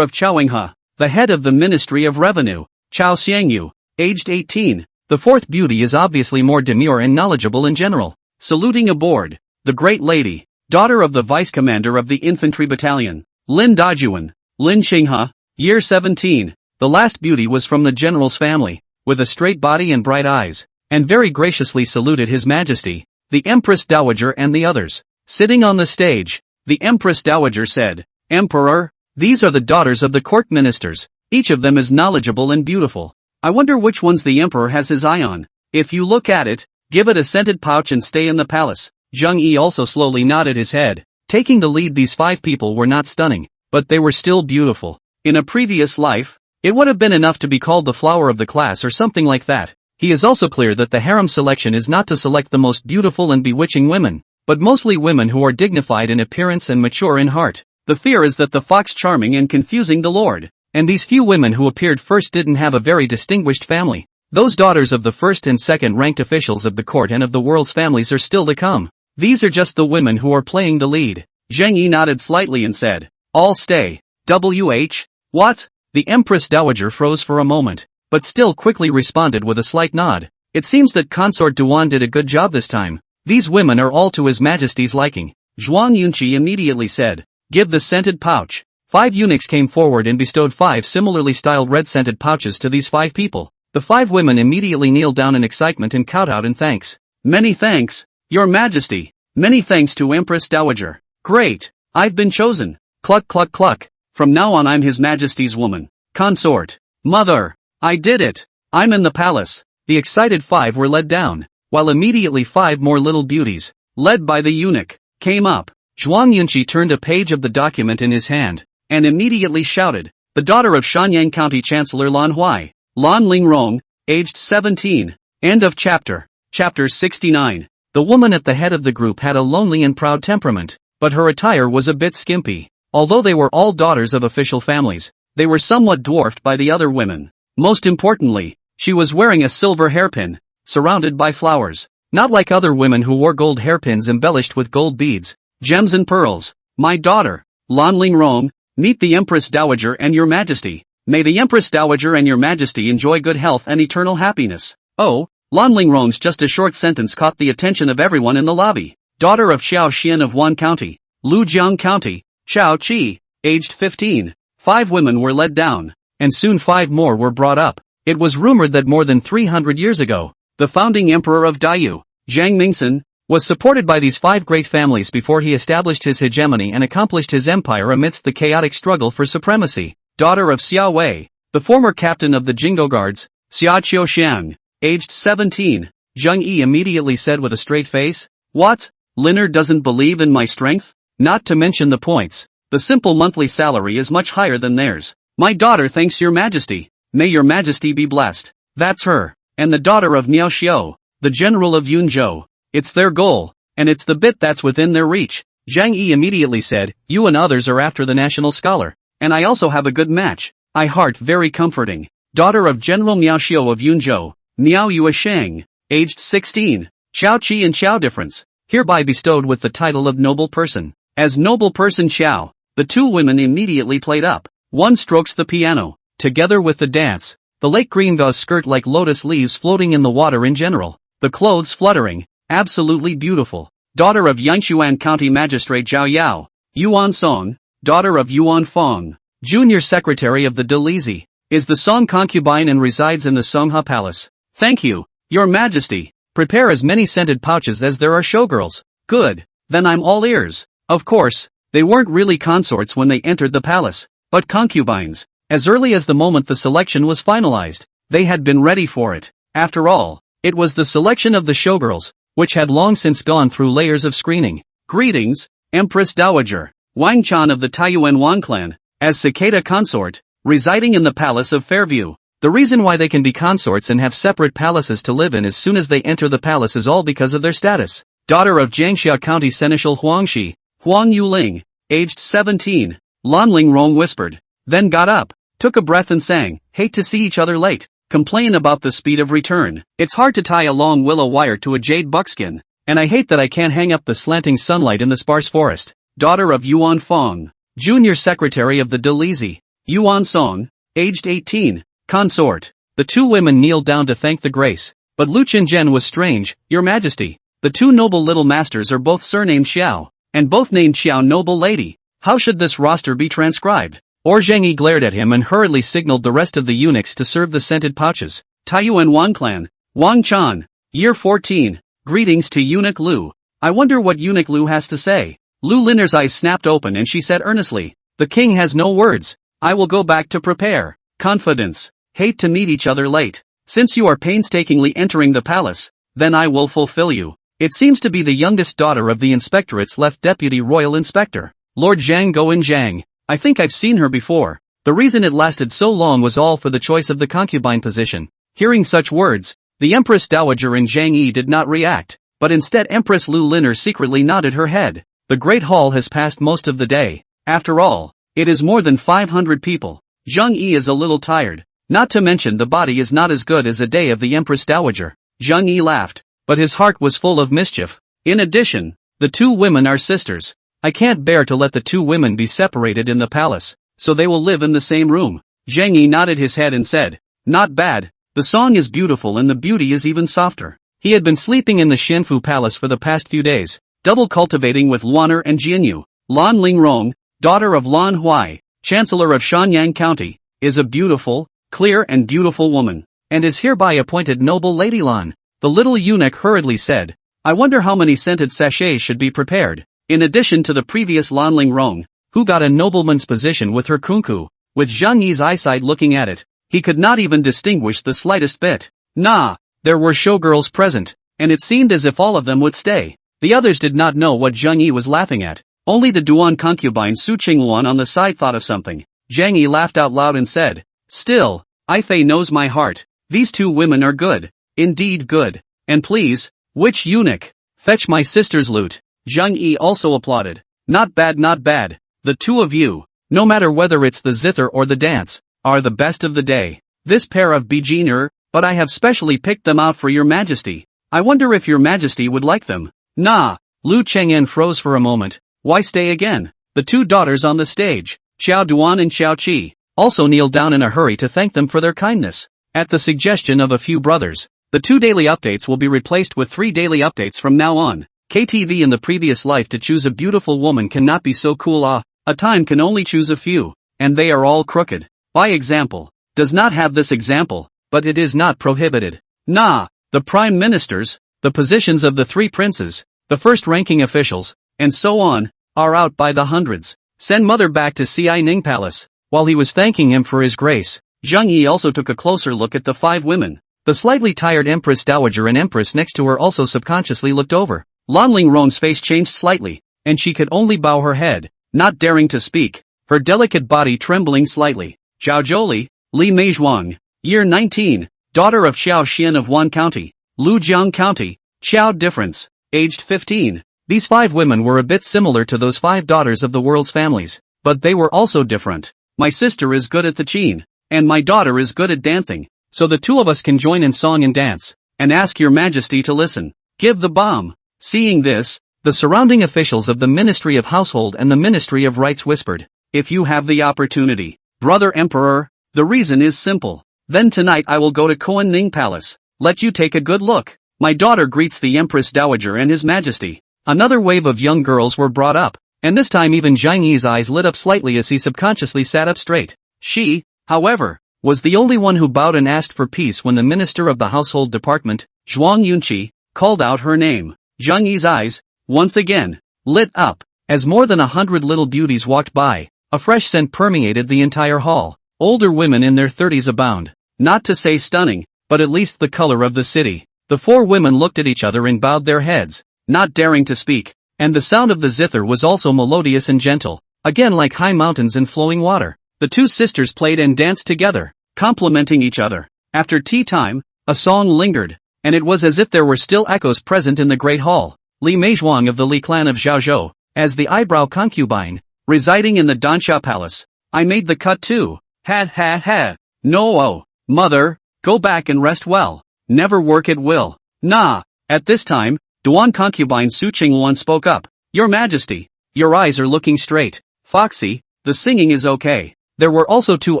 of Chao Wenghe, the head of the Ministry of Revenue, Chao Xiangyu, aged 18. The fourth beauty is obviously more demure and knowledgeable in general. Saluting aboard, the great lady, daughter of the vice commander of the infantry battalion, Lin Dajuan, Lin Xinghe, year 17. The last beauty was from the general's family, with a straight body and bright eyes, and very graciously saluted His Majesty, the Empress Dowager and the others. Sitting on the stage, the Empress Dowager said, "Emperor, these are the daughters of the court ministers. Each of them is knowledgeable and beautiful. I wonder which ones the emperor has his eye on. If you look at it, give it a scented pouch and stay in the palace." Zheng Yi also slowly nodded his head. Taking the lead, these 5 people were not stunning, but they were still beautiful. In a previous life, it would have been enough to be called the flower of the class or something like that. He is also clear that the harem selection is not to select the most beautiful and bewitching women, but mostly women who are dignified in appearance and mature in heart. The fear is that the fox charming and confusing the lord, and these few women who appeared first didn't have a very distinguished family. Those daughters of the first and second ranked officials of the court and of the world's families are still to come. These are just the women who are playing the lead. Zheng Yi nodded slightly and said, "All stay." "WH? What?" The Empress Dowager froze for a moment, but still quickly responded with a slight nod. "It seems that Consort Duan did a good job this time. These women are all to His Majesty's liking." Zhuang Yunqi immediately said, "Give the scented pouch." 5 eunuchs came forward and bestowed 5 similarly styled red scented pouches to these 5 people. The 5 women immediately kneeled down in excitement and kowtowed in thanks. "Many thanks, Your Majesty. Many thanks to Empress Dowager. Great, I've been chosen. Cluck cluck cluck. From now on I'm His Majesty's woman. Consort. Mother, I did it. I'm in the palace." The excited 5 were led down, while immediately 5 more little beauties, led by the eunuch, came up. Zhuang Yunqi turned a page of the document in his hand, and immediately shouted, "The daughter of Shanyang County Chancellor Lan Huai, Lan Lingrong, aged 17. End of chapter. Chapter 69. The woman at the head of the group had a lonely and proud temperament, but her attire was a bit skimpy. Although they were all daughters of official families, they were somewhat dwarfed by the other women. Most importantly, she was wearing a silver hairpin, surrounded by flowers. Not like other women who wore gold hairpins embellished with gold beads, gems and pearls. "My daughter, Lan Lingrong, meet the Empress Dowager and Your Majesty. May the Empress Dowager and Your Majesty enjoy good health and eternal happiness." Oh, Lan Lingrong's just a short sentence caught the attention of everyone in the lobby. Daughter of Xiao Xian of Wan County, Lujiang County, Chao Qi, aged 15. 5 women were led down, and soon 5 more were brought up. It was rumored that more than 300 years ago, the founding emperor of Daiyu, Zhang Mingsan, was supported by these 5 great families before he established his hegemony and accomplished his empire amidst the chaotic struggle for supremacy. Daughter of Xiao Wei, The former captain of the Jingo Guards, Xia Qiuxiang, aged 17, Zheng Yi immediately said with a straight face. What? Liner doesn't believe in my strength? Not to mention the points. The simple monthly salary is much higher than theirs. My daughter thanks your majesty. May your majesty be blessed. That's her. And the daughter of Miao Xiao, the general of Yunzhou. It's their goal, and it's the bit that's within their reach. Zhang Yi immediately said, you and others are after the national scholar. And I also have a good match. I heart very comforting. Daughter of General Miao Xiao of Yunzhou, Miao Yuesheng, aged 16, Xiao Qi and Xiao difference, hereby bestowed with the title of noble person. As noble person Xiao, the two women immediately played up. One strokes the piano, together with the dance, the lake green gauze skirt like lotus leaves floating in the water in general, the clothes fluttering, absolutely beautiful. Daughter of Yangshuan County Magistrate Zhao Yao, Yuan Song, daughter of Yuan Fong, junior secretary of the Delizi, is the Song concubine and resides in the Songha Palace. Thank you, your majesty. Prepare as many scented pouches as there are showgirls. Good, then I'm all ears. Of course, they weren't really consorts when they entered the palace, but concubines. As early as the moment the selection was finalized, they had been ready for it. After all, it was the selection of the showgirls, which had long since gone through layers of screening. Greetings, Empress Dowager, Wang Chan of the Taiyuan Wan clan, as cicada consort, residing in the palace of Fairview. The reason why they can be consorts and have separate palaces to live in as soon as they enter the palace is all because of their status. Daughter of Jiangxia County Seneschal Huangxi, Huang Yuling, aged 17, Lan Lingrong whispered, then got up, took a breath and sang, hate to see each other late, complain about the speed of return. It's hard to tie a long willow wire to a jade buckskin, and I hate that I can't hang up the slanting sunlight in the sparse forest. Daughter of Yuan Fong, junior secretary of the Delizi, Yuan Song, aged 18, consort. The two women kneeled down to thank the grace, but Lu Qinzhen was strange. Your majesty, the two noble little masters are both surnamed Xiao, and both named Xiao noble lady. How should this roster be transcribed? Or Zheng Yi glared at him and hurriedly signaled the rest of the eunuchs to serve the scented pouches. Taiyuan Wan clan, Wang Chan, year 14, greetings to eunuch Lu. I wonder what eunuch Lu has to say. Lu Liner's eyes snapped open and she said earnestly, the king has no words. I will go back to prepare. Confidence. Hate to meet each other late. Since you are painstakingly entering the palace, then I will fulfill you. It seems to be the youngest daughter of the inspectorate's left deputy royal inspector, Lord Zhang Goen Zhang. I think I've seen her before. The reason it lasted so long was all for the choice of the concubine position. Hearing such words, the Empress Dowager and Zhang Yi did not react, but instead Empress Lu Liner secretly nodded her head. The Great Hall has passed most of the day. After all, it is more than 500 people. Zhang Yi is a little tired. Not to mention the body is not as good as a day of the Empress Dowager. Zhang Yi laughed, but his heart was full of mischief. In addition, the two women are sisters. I can't bear to let the two women be separated in the palace, so they will live in the same room. Zhang Yi nodded his head and said, not bad. The song is beautiful and the beauty is even softer. He had been sleeping in the Xianfu Palace for the past few days, double cultivating with Luaner and Jianyu. Lan Lingrong, daughter of Lan Huai, Chancellor of Shanyang County, is a beautiful, clear and beautiful woman, and is hereby appointed noble Lady Lan. The little eunuch hurriedly said, I wonder how many scented sachets should be prepared. In addition to the previous Lan Lingrong, who got a nobleman's position with her kunku, with Zhang Yi's eyesight looking at it, he could not even distinguish the slightest bit. Nah, there were showgirls present, and it seemed as if all of them would stay. The others did not know what Zhang Yi was laughing at. Only the Duan concubine Su Qingluan on the side thought of something. Zhang Yi laughed out loud and said, still, I Fei knows my heart. These two women are good. Indeed good. And please, which eunuch? Fetch my sister's lute. Zhang Yi also applauded. Not bad, not bad. The two of you, no matter whether it's the zither or the dance, are the best of the day. This pair of beginner, but I have specially picked them out for your majesty. I wonder if your majesty would like them. Nah. Lu Cheng'en froze for a moment. Why stay again? The two daughters on the stage, Xiao Duan and Xiao Qi, also kneeled down in a hurry to thank them for their kindness. At the suggestion of a few brothers, the 2 daily updates will be replaced with 3 daily updates from now on. KTV in the previous life to choose a beautiful woman cannot be so cool. A time can only choose a few, and they are all crooked. By example, does not have this example, but it is not prohibited. Nah, the prime ministers, the positions of the 3 princes, the first-ranking officials, and so on, are out by the hundreds. Send mother back to Ci Ning Palace. While he was thanking him for his grace, Zhang Yi also took a closer look at the 5 women. The slightly tired Empress Dowager and Empress next to her also subconsciously looked over. Lan Lingrong's face changed slightly, and she could only bow her head, not daring to speak, her delicate body trembling slightly. Zhao Zholi, Li Meizhuang, year 19, daughter of Xiao Xian of Wan County, Lujiang County, Qiao difference, aged 15. These 5 women were a bit similar to those 5 daughters of the world's families, but they were also different. My sister is good at the qin, and my daughter is good at dancing, so the 2 of us can join in song and dance, and ask your majesty to listen. Give the bomb. Seeing this, the surrounding officials of the Ministry of Household and the Ministry of Rights whispered, if you have the opportunity, brother emperor, the reason is simple. Then tonight I will go to Koan Ning Palace. Let you take a good look. My daughter greets the Empress Dowager and His Majesty. Another wave of young girls were brought up, and this time even Zhang Yi's eyes lit up slightly as he subconsciously sat up straight. She, however, was the only one who bowed and asked for peace when the Minister of the Household Department, Zhuang Yunqi, called out her name. Zhang Yi's eyes, once again, lit up. As more than 100 little beauties walked by, a fresh scent permeated the entire hall. Older women in their 30s abound. Not to say stunning, but at least the color of the city. The 4 women looked at each other and bowed their heads, not daring to speak, and the sound of the zither was also melodious and gentle, again like high mountains and flowing water. The 2 sisters played and danced together, complementing each other. After tea time, a song lingered, and it was as if there were still echoes present in the great hall. Li Meizhuang of the Li clan of Zhaozhou, as the eyebrow concubine, residing in the Dansha Palace. I made the cut too. Ha ha ha. No oh, mother, go back and rest well. Never work at will. Nah. At this time, Duan concubine Su Qingwan spoke up. Your Majesty, your eyes are looking straight. Foxy, the singing is okay. There were also 2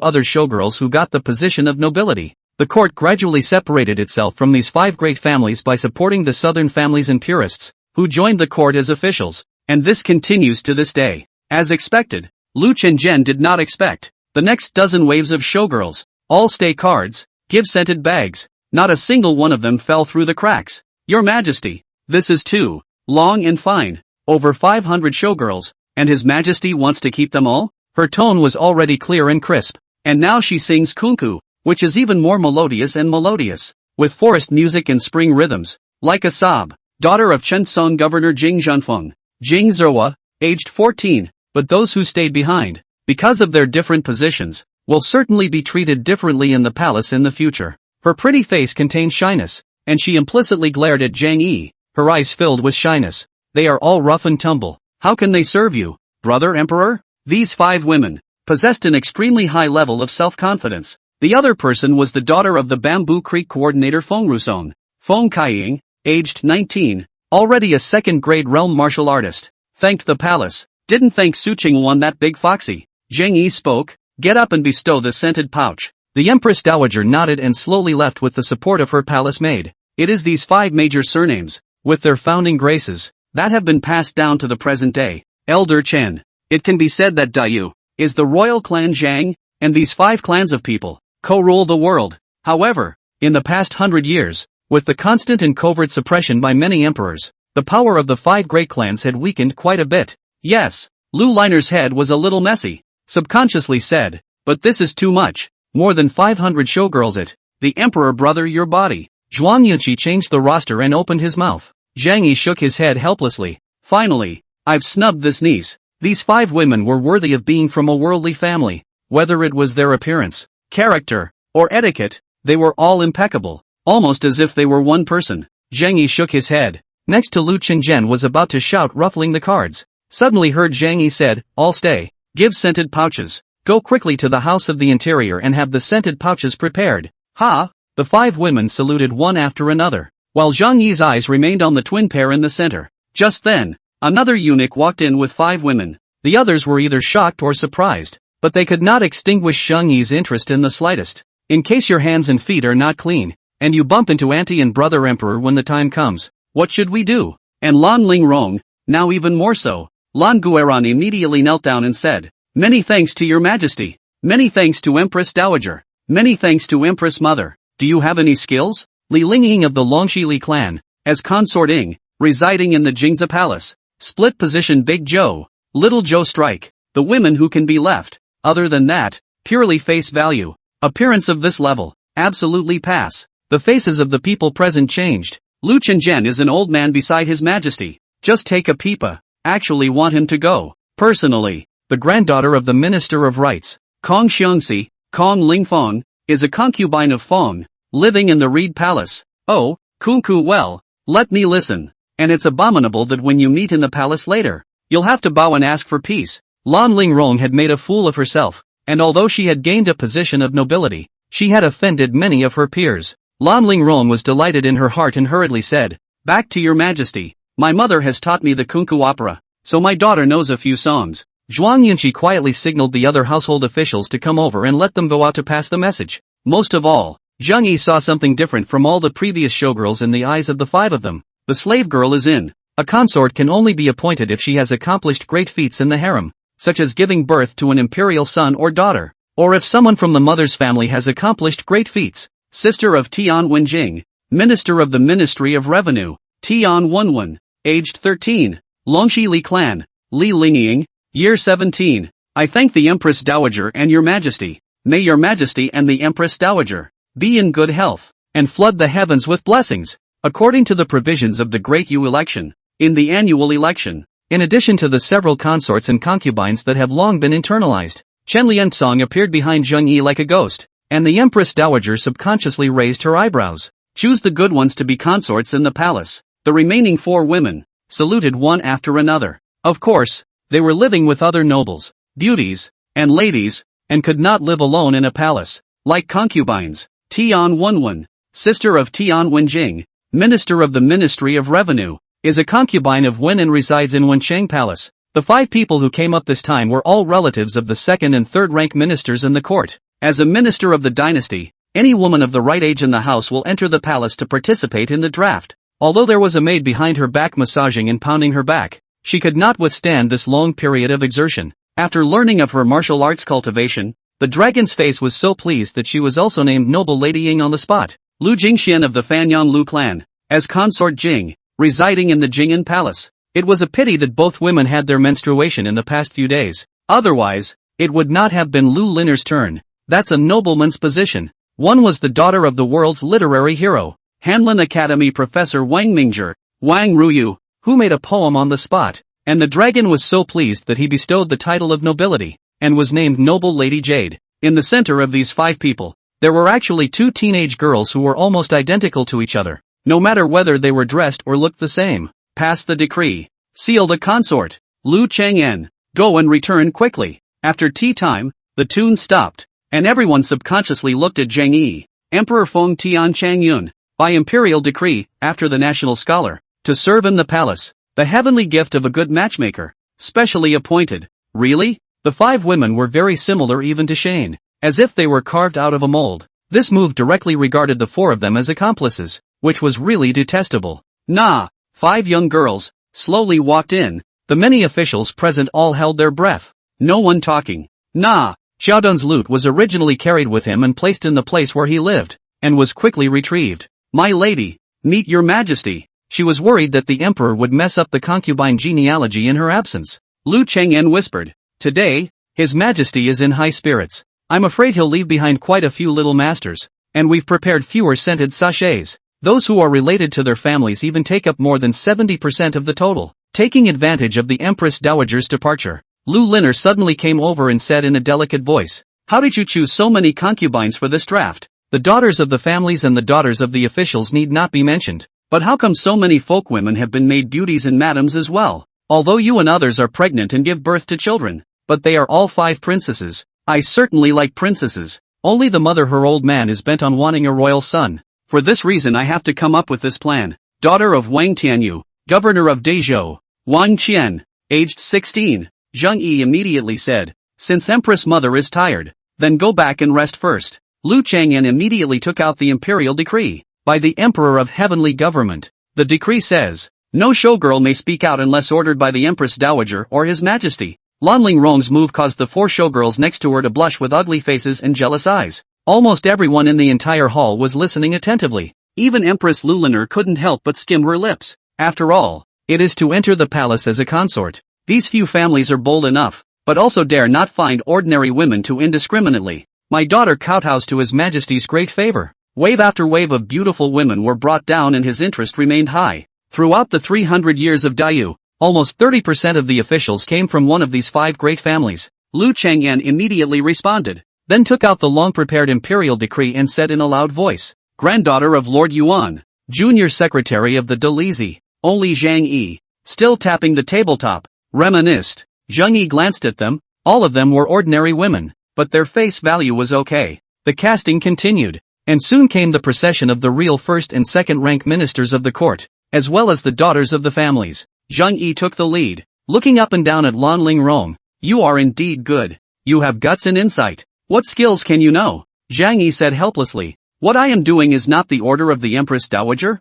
other showgirls who got the position of nobility. The court gradually separated itself from these 5 great families by supporting the southern families and purists, who joined the court as officials, and this continues to this day. As expected, Lu Chenjian did not expect the next dozen waves of showgirls, all stay cards, give scented bags. Not a single one of them fell through the cracks. Your Majesty, this is too long and fine. Over 500 showgirls, and His Majesty wants to keep them all? Her tone was already clear and crisp, and now she sings kunku, which is even more melodious, with forest music and spring rhythms, like a sob. Daughter of Chensong Governor Jing Zhanfeng, Jing Zerwa, aged 14, but those who stayed behind, because of their different positions, will certainly be treated differently in the palace in the future. Her pretty face contained shyness, and she implicitly glared at Zhang Yi, her eyes filled with shyness. They are all rough and tumble. How can they serve you, brother emperor? These 5 women possessed an extremely high level of self-confidence. The other person was the daughter of the Bamboo Creek coordinator Feng Rusong, Feng Kaiying, aged 19, already a second-grade realm martial artist. Thanked the palace. Didn't thank Su Qingwan that big foxy. Zhang Yi spoke. Get up and bestow the scented pouch. The Empress Dowager nodded and slowly left with the support of her palace maid. It is these 5 major surnames, with their founding graces, that have been passed down to the present day. Elder Chen. It can be said that Dayu is the royal clan Zhang, and these 5 clans of people co-rule the world. However, in the past 100 years, with the constant and covert suppression by many emperors, the power of the 5 great clans had weakened quite a bit. Yes, Lu Liner's head was a little messy, subconsciously said, but this is too much. More than 500 showgirls it. The emperor brother your body. Zhuang Yunqi changed the roster and opened his mouth. Zhang Yi shook his head helplessly. Finally, I've snubbed this niece. These 5 women were worthy of being from a worldly family. Whether it was their appearance, character, or etiquette, they were all impeccable, almost as if they were one person. Zhang Yi shook his head. Next to Lu Chenjian was about to shout, ruffling the cards. Suddenly heard Zhang Yi said, all stay. Give scented pouches. Go quickly to the house of the interior and have the scented pouches prepared. Ha! The 5 women saluted one after another, while Zhang Yi's eyes remained on the twin pair in the center. Just then, another eunuch walked in with 5 women. The others were either shocked or surprised, but they could not extinguish Zhang Yi's interest in the slightest. In case your hands and feet are not clean, and you bump into auntie and brother emperor when the time comes, what should we do? And Lan Lingrong, now even more so. Lan Guoran immediately knelt down and said, many thanks to your majesty. Many thanks to Empress Dowager. Many thanks to Empress Mother. Do you have any skills? Li Lingying of the Longxi Li clan, as consort Ing, residing in the Jingza Palace. Split position Big Joe, Little Joe strike. The women who can be left. Other than that, purely face value. Appearance of this level, absolutely pass. The faces of the people present changed. Lu Chenjian is an old man beside his majesty. Just take a peepa. Actually want him to go. Personally, the granddaughter of the Minister of Rights, Kong Xiangxi, Kong Lingfeng, is a concubine of Feng, living in the Reed Palace. Oh, Kunku, well, let me listen. And it's abominable that when you meet in the palace later, you'll have to bow and ask for peace. Lan Lingrong had made a fool of herself, and although she had gained a position of nobility, she had offended many of her peers. Lan Lingrong was delighted in her heart and hurriedly said, "Back to your majesty. My mother has taught me the Kunku opera, so my daughter knows a few songs." Zhuang Yunqi quietly signaled the other household officials to come over and let them go out to pass the message. Most of all, Zheng Yi saw something different from all the previous showgirls in the eyes of the five of them. The slave girl is in. A consort can only be appointed if she has accomplished great feats in the harem, such as giving birth to an imperial son or daughter, or if someone from the mother's family has accomplished great feats. Sister of Tian Wenjing, Minister of the Ministry of Revenue, Tian Wenwen, aged 13, Longxi Li clan, Li Lingying, year 17. I thank the Empress Dowager and your majesty. May your majesty and the Empress Dowager be in good health, and flood the heavens with blessings, according to the provisions of the Great Yu election, in the annual election. In addition to the several consorts and concubines that have long been internalized, Chen Liansong appeared behind Zheng Yi like a ghost, and the Empress Dowager subconsciously raised her eyebrows. Choose the good ones to be consorts in the palace. The remaining 4 women saluted one after another. Of course, they were living with other nobles, beauties, and ladies, and could not live alone in a palace. Like concubines, Tian Wenwen, sister of Tian Wenjing, Minister of the Ministry of Revenue, is a concubine of Wen and resides in Wenchang Palace. The 5 people who came up this time were all relatives of the 2nd and 3rd rank ministers in the court. As a minister of the dynasty, any woman of the right age in the house will enter the palace to participate in the draft. Although there was a maid behind her back massaging and pounding her back, she could not withstand this long period of exertion. After learning of her martial arts cultivation, the dragon's face was so pleased that she was also named Noble Lady Ying on the spot. Lu Jingxian of the Fanyang Lu clan, as consort Jing, residing in the Jing'an Palace. It was a pity that both women had their menstruation in the past few days. Otherwise, it would not have been Lu Linner's turn. That's a nobleman's position. One was the daughter of the world's literary hero, Hanlin Academy professor Wang Mingzhi, Wang Ruyu, who made a poem on the spot, and the dragon was so pleased that he bestowed the title of nobility, and was named Noble Lady Jade. In the center of these 5 people, there were actually 2 teenage girls who were almost identical to each other, no matter whether they were dressed or looked the same. Pass the decree. Seal the consort. Lu Chang'an, go and return quickly. After tea time, the tune stopped, and everyone subconsciously looked at Zheng Yi. Emperor Feng Tian Changyun, by imperial decree, after the national scholar, to serve in the palace, the heavenly gift of a good matchmaker, specially appointed. Really? The 5 women were very similar even to Shane, as if they were carved out of a mold. This move directly regarded the 4 of them as accomplices, which was really detestable. Nah, 5 young girls slowly walked in. The many officials present all held their breath. No one talking. Nah, Xiaodun's lute was originally carried with him and placed in the place where he lived, and was quickly retrieved. My lady, meet your majesty. She was worried that the emperor would mess up the concubine genealogy in her absence. Lu Chang'an whispered, today, his majesty is in high spirits. I'm afraid he'll leave behind quite a few little masters, and we've prepared fewer scented sachets. Those who are related to their families even take up more than 70% of the total. Taking advantage of the Empress Dowager's departure, Lu Linner suddenly came over and said in a delicate voice, how did you choose so many concubines for this draft? The daughters of the families and the daughters of the officials need not be mentioned. But how come so many folk women have been made beauties and madams as well? Although you and others are pregnant and give birth to children, but they are all 5 princesses. I certainly like princesses. Only the mother, her old man, is bent on wanting a royal son. For this reason I have to come up with this plan. Daughter of Wang Tianyu, governor of Dezhou, Wang Qian, aged 16, Zheng Yi immediately said, since Empress Mother is tired, then go back and rest first. Lu Chang'an immediately took out the imperial decree. By the Emperor of Heavenly Government, the decree says, no showgirl may speak out unless ordered by the Empress Dowager or His Majesty. Lan Lingrong's move caused the 4 showgirls next to her to blush with ugly faces and jealous eyes. Almost everyone in the entire hall was listening attentively. Even Empress Lu Linner couldn't help but skim her lips. After all, it is to enter the palace as a consort. These few families are bold enough, but also dare not find ordinary women too indiscriminately. My daughter kowtows to His Majesty's great favor. Wave after wave of beautiful women were brought down and his interest remained high. Throughout the 300 years of Dayu, almost 30% of the officials came from one of these 5 great families. Lu Chang'an immediately responded, then took out the long-prepared imperial decree and said in a loud voice, "Granddaughter of Lord Yuan, Junior Secretary of the Dalizi, only Zhang Yi." Still tapping the tabletop, reminisced. Zhang Yi glanced at them. All of them were ordinary women, but their face value was okay. The casting continued, and soon came the procession of the real first and second rank ministers of the court, as well as the daughters of the families. Zhang Yi took the lead, looking up and down at Lan Ling Rong. "You are indeed good. You have guts and insight. What skills can you know?" Zhang Yi said helplessly. "What I am doing is not the order of the Empress Dowager?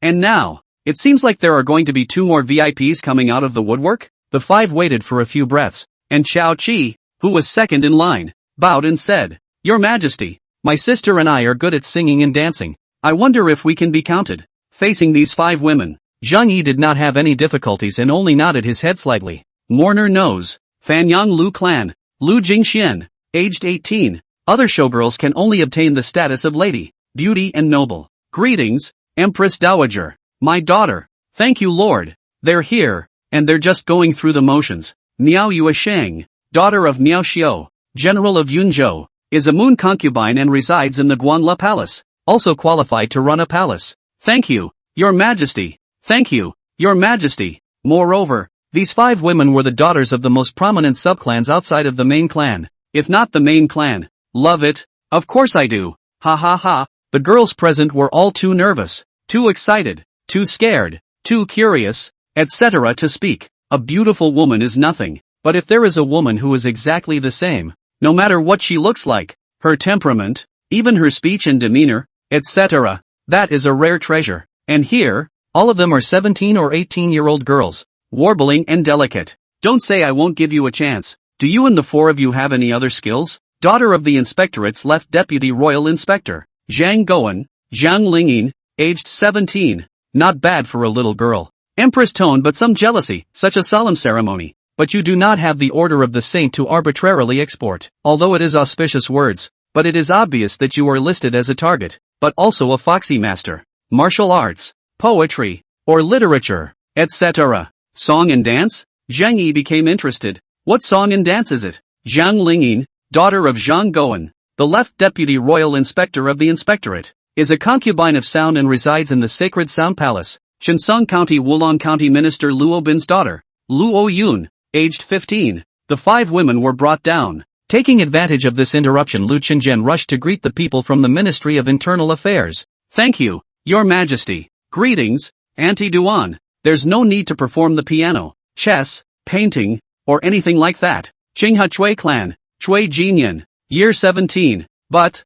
And now, it seems like there are going to be 2 more VIPs coming out of the woodwork?" The 5 waited for a few breaths, and Chao Chi, who was second in line, bowed and said, "Your Majesty, my sister and I are good at singing and dancing. I wonder if we can be counted." Facing these 5 women, Zhang Yi did not have any difficulties and only nodded his head slightly. Mourner knows. Fanyang Lu Clan, Lu Jingxian, aged 18. Other showgirls can only obtain the status of lady, beauty and noble. "Greetings, Empress Dowager. My daughter." "Thank you, Lord. They're here, and they're just going through the motions." Miao Yuesheng, daughter of Miao Xiao, General of Yunzhou, is a moon concubine and resides in the Guanla Palace, also qualified to run a palace. "Thank you, Your Majesty. Thank you, Your Majesty." Moreover, these 5 women were the daughters of the most prominent subclans outside of the main clan, if not the main clan. "Love it, of course I do. Ha ha ha." The girls present were all too nervous, too excited, too scared, too curious, etc. to speak. A beautiful woman is nothing, but if there is a woman who is exactly the same, no matter what she looks like, her temperament, even her speech and demeanor, etc., that is a rare treasure. And here, all of them are 17 or 18-year-old girls, warbling and delicate. "Don't say I won't give you a chance. Do you and the 4 of you have any other skills?" Daughter of the Inspectorate's left Deputy Royal Inspector, Zhang Goan, Zhang Lingyin, aged 17. Not bad for a little girl. Empress tone but some jealousy, such a solemn ceremony. But you do not have the order of the saint to arbitrarily export. Although it is auspicious words, but it is obvious that you are listed as a target, but also a foxy master. Martial arts, poetry, or literature, etc. Song and dance? Zhang Yi became interested. What song and dance is it? Zhang Lingyin, daughter of Zhang Goan, the left deputy royal inspector of the inspectorate, is a concubine of sound and resides in the sacred Sound Palace. Chengsong County Wulong County Minister Luo Bin's daughter, Luo Yun, aged 15. The 5 women were brought down. Taking advantage of this interruption, Lu Qingjian rushed to greet the people from the Ministry of Internal Affairs. "Thank you, Your Majesty. Greetings, Auntie Duan. There's no need to perform the piano, chess, painting, or anything like that. Qinghe Chui Clan, Chui Jinyan, year 17. But,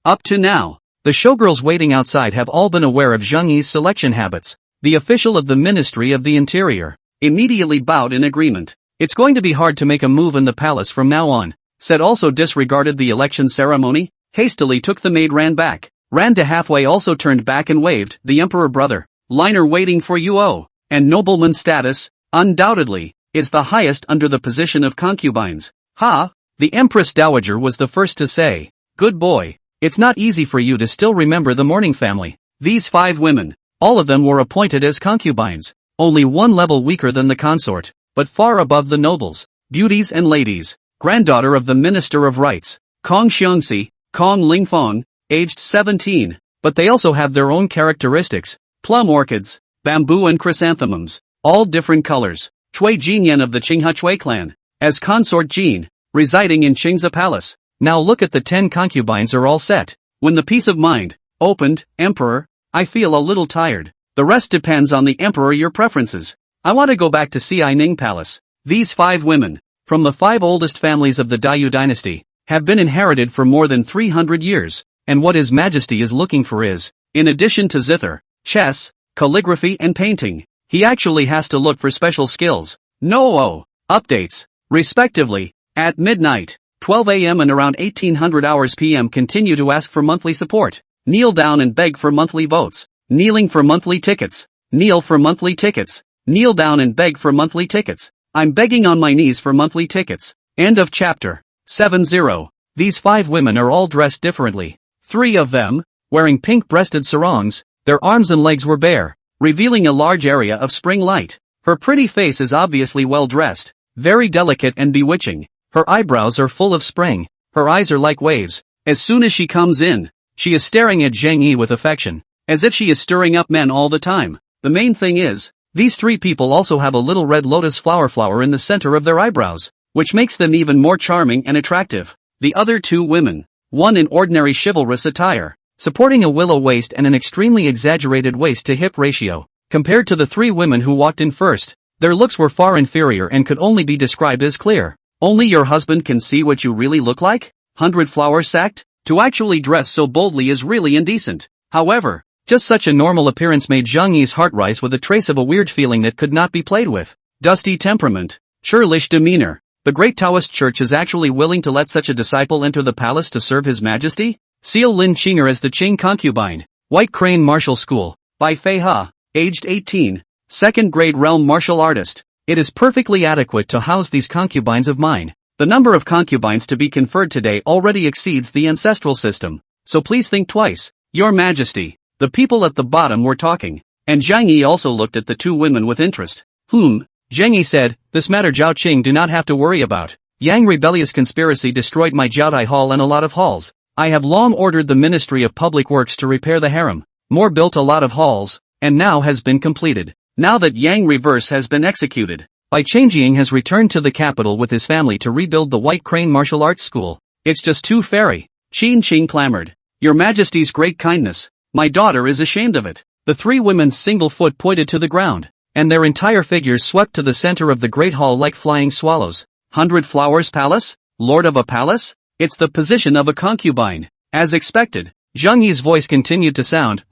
up to now, the showgirls waiting outside have all been aware of Zhang Yi's selection habits." The official of the Ministry of the Interior immediately bowed in agreement. "It's going to be hard to make a move in the palace from now on," said. Also disregarded the election ceremony, hastily took the maid, ran to halfway, also turned back and waved. "The Emperor brother, liner waiting for you. Oh, and nobleman status, undoubtedly, is the highest under the position of concubines." "Ha!" The Empress Dowager was the first to say. "Good boy. It's not easy for you to still remember the mourning family." These 5 women, all of them were appointed as concubines, only one level weaker than the consort, but far above the nobles, beauties and ladies. Granddaughter of the Minister of Rights, Kong Xiangxi, Kong Lingfeng, aged 17, but they also have their own characteristics: plum orchids, bamboo and chrysanthemums, all different colors. Chui Jinyan of the Qinghe Chui clan, as consort Jin, residing in Qingze Palace. Now look at the 10 concubines are all set. When the peace of mind opened, "Emperor, I feel a little tired. The rest depends on the Emperor, your preferences. I want to go back to Xianing Palace." These 5 women, from the 5 oldest families of the Dayu dynasty, have been inherited for more than 300 years, and what His Majesty is looking for is, in addition to zither, chess, calligraphy and painting, he actually has to look for special skills. No updates, respectively, at midnight, 12 a.m. and around 1800 hours p.m. continue to ask for monthly support. Kneel down and beg for monthly votes. Kneeling for monthly tickets. Kneel for monthly tickets. Kneel down and beg for monthly tickets. I'm begging on my knees for monthly tickets. End of chapter. 70. These 5 women are all dressed differently. 3 of them, wearing pink-breasted sarongs, their arms and legs were bare, revealing a large area of spring light. Her pretty face is obviously well dressed, very delicate and bewitching. Her eyebrows are full of spring, her eyes are like waves. As soon as she comes in, she is staring at Zhang Yi with affection, as if she is stirring up men all the time. The main thing is, these 3 people also have a little red lotus flower in the center of their eyebrows, which makes them even more charming and attractive. The other 2 women, one in ordinary chivalrous attire, supporting a willow waist and an extremely exaggerated waist-to-hip ratio, compared to the 3 women who walked in first. Their looks were far inferior and could only be described as clear. Only your husband can see what you really look like? 100 flowers sacked? To actually dress so boldly is really indecent. However, just such a normal appearance made Zhang Yi's heart rise with a trace of a weird feeling that could not be played with. Dusty temperament, churlish demeanor. The great Taoist church is actually willing to let such a disciple enter the palace to serve his majesty? Seal Lin Qinger as the Qing concubine. White Crane Martial School. By Fei Ha. Aged 18. Second grade realm martial artist. It is perfectly adequate to house these concubines of mine. The number of concubines to be conferred today already exceeds the ancestral system. So please think twice. Your Majesty. The people at the bottom were talking. And Zhang Yi also looked at the 2 women with interest. Zhang Yi said, this matter Zhao Qing do not have to worry about. Yang rebellious conspiracy destroyed my Jiaodai Hall and a lot of halls. I have long ordered the Ministry of Public Works to repair the harem. More built a lot of halls, and now has been completed. Now that Yang reverse has been executed, Bai Changjing has returned to the capital with his family to rebuild the White Crane Martial Arts School. It's just too fairy. Qin Qing clamored. Your Majesty's great kindness. My daughter is ashamed of it. The 3 women's single foot pointed to the ground, and their entire figures swept to the center of the great hall like flying swallows. 100 flowers palace? Lord of a palace? It's the position of a concubine. As expected, Zhang Yi's voice continued to sound,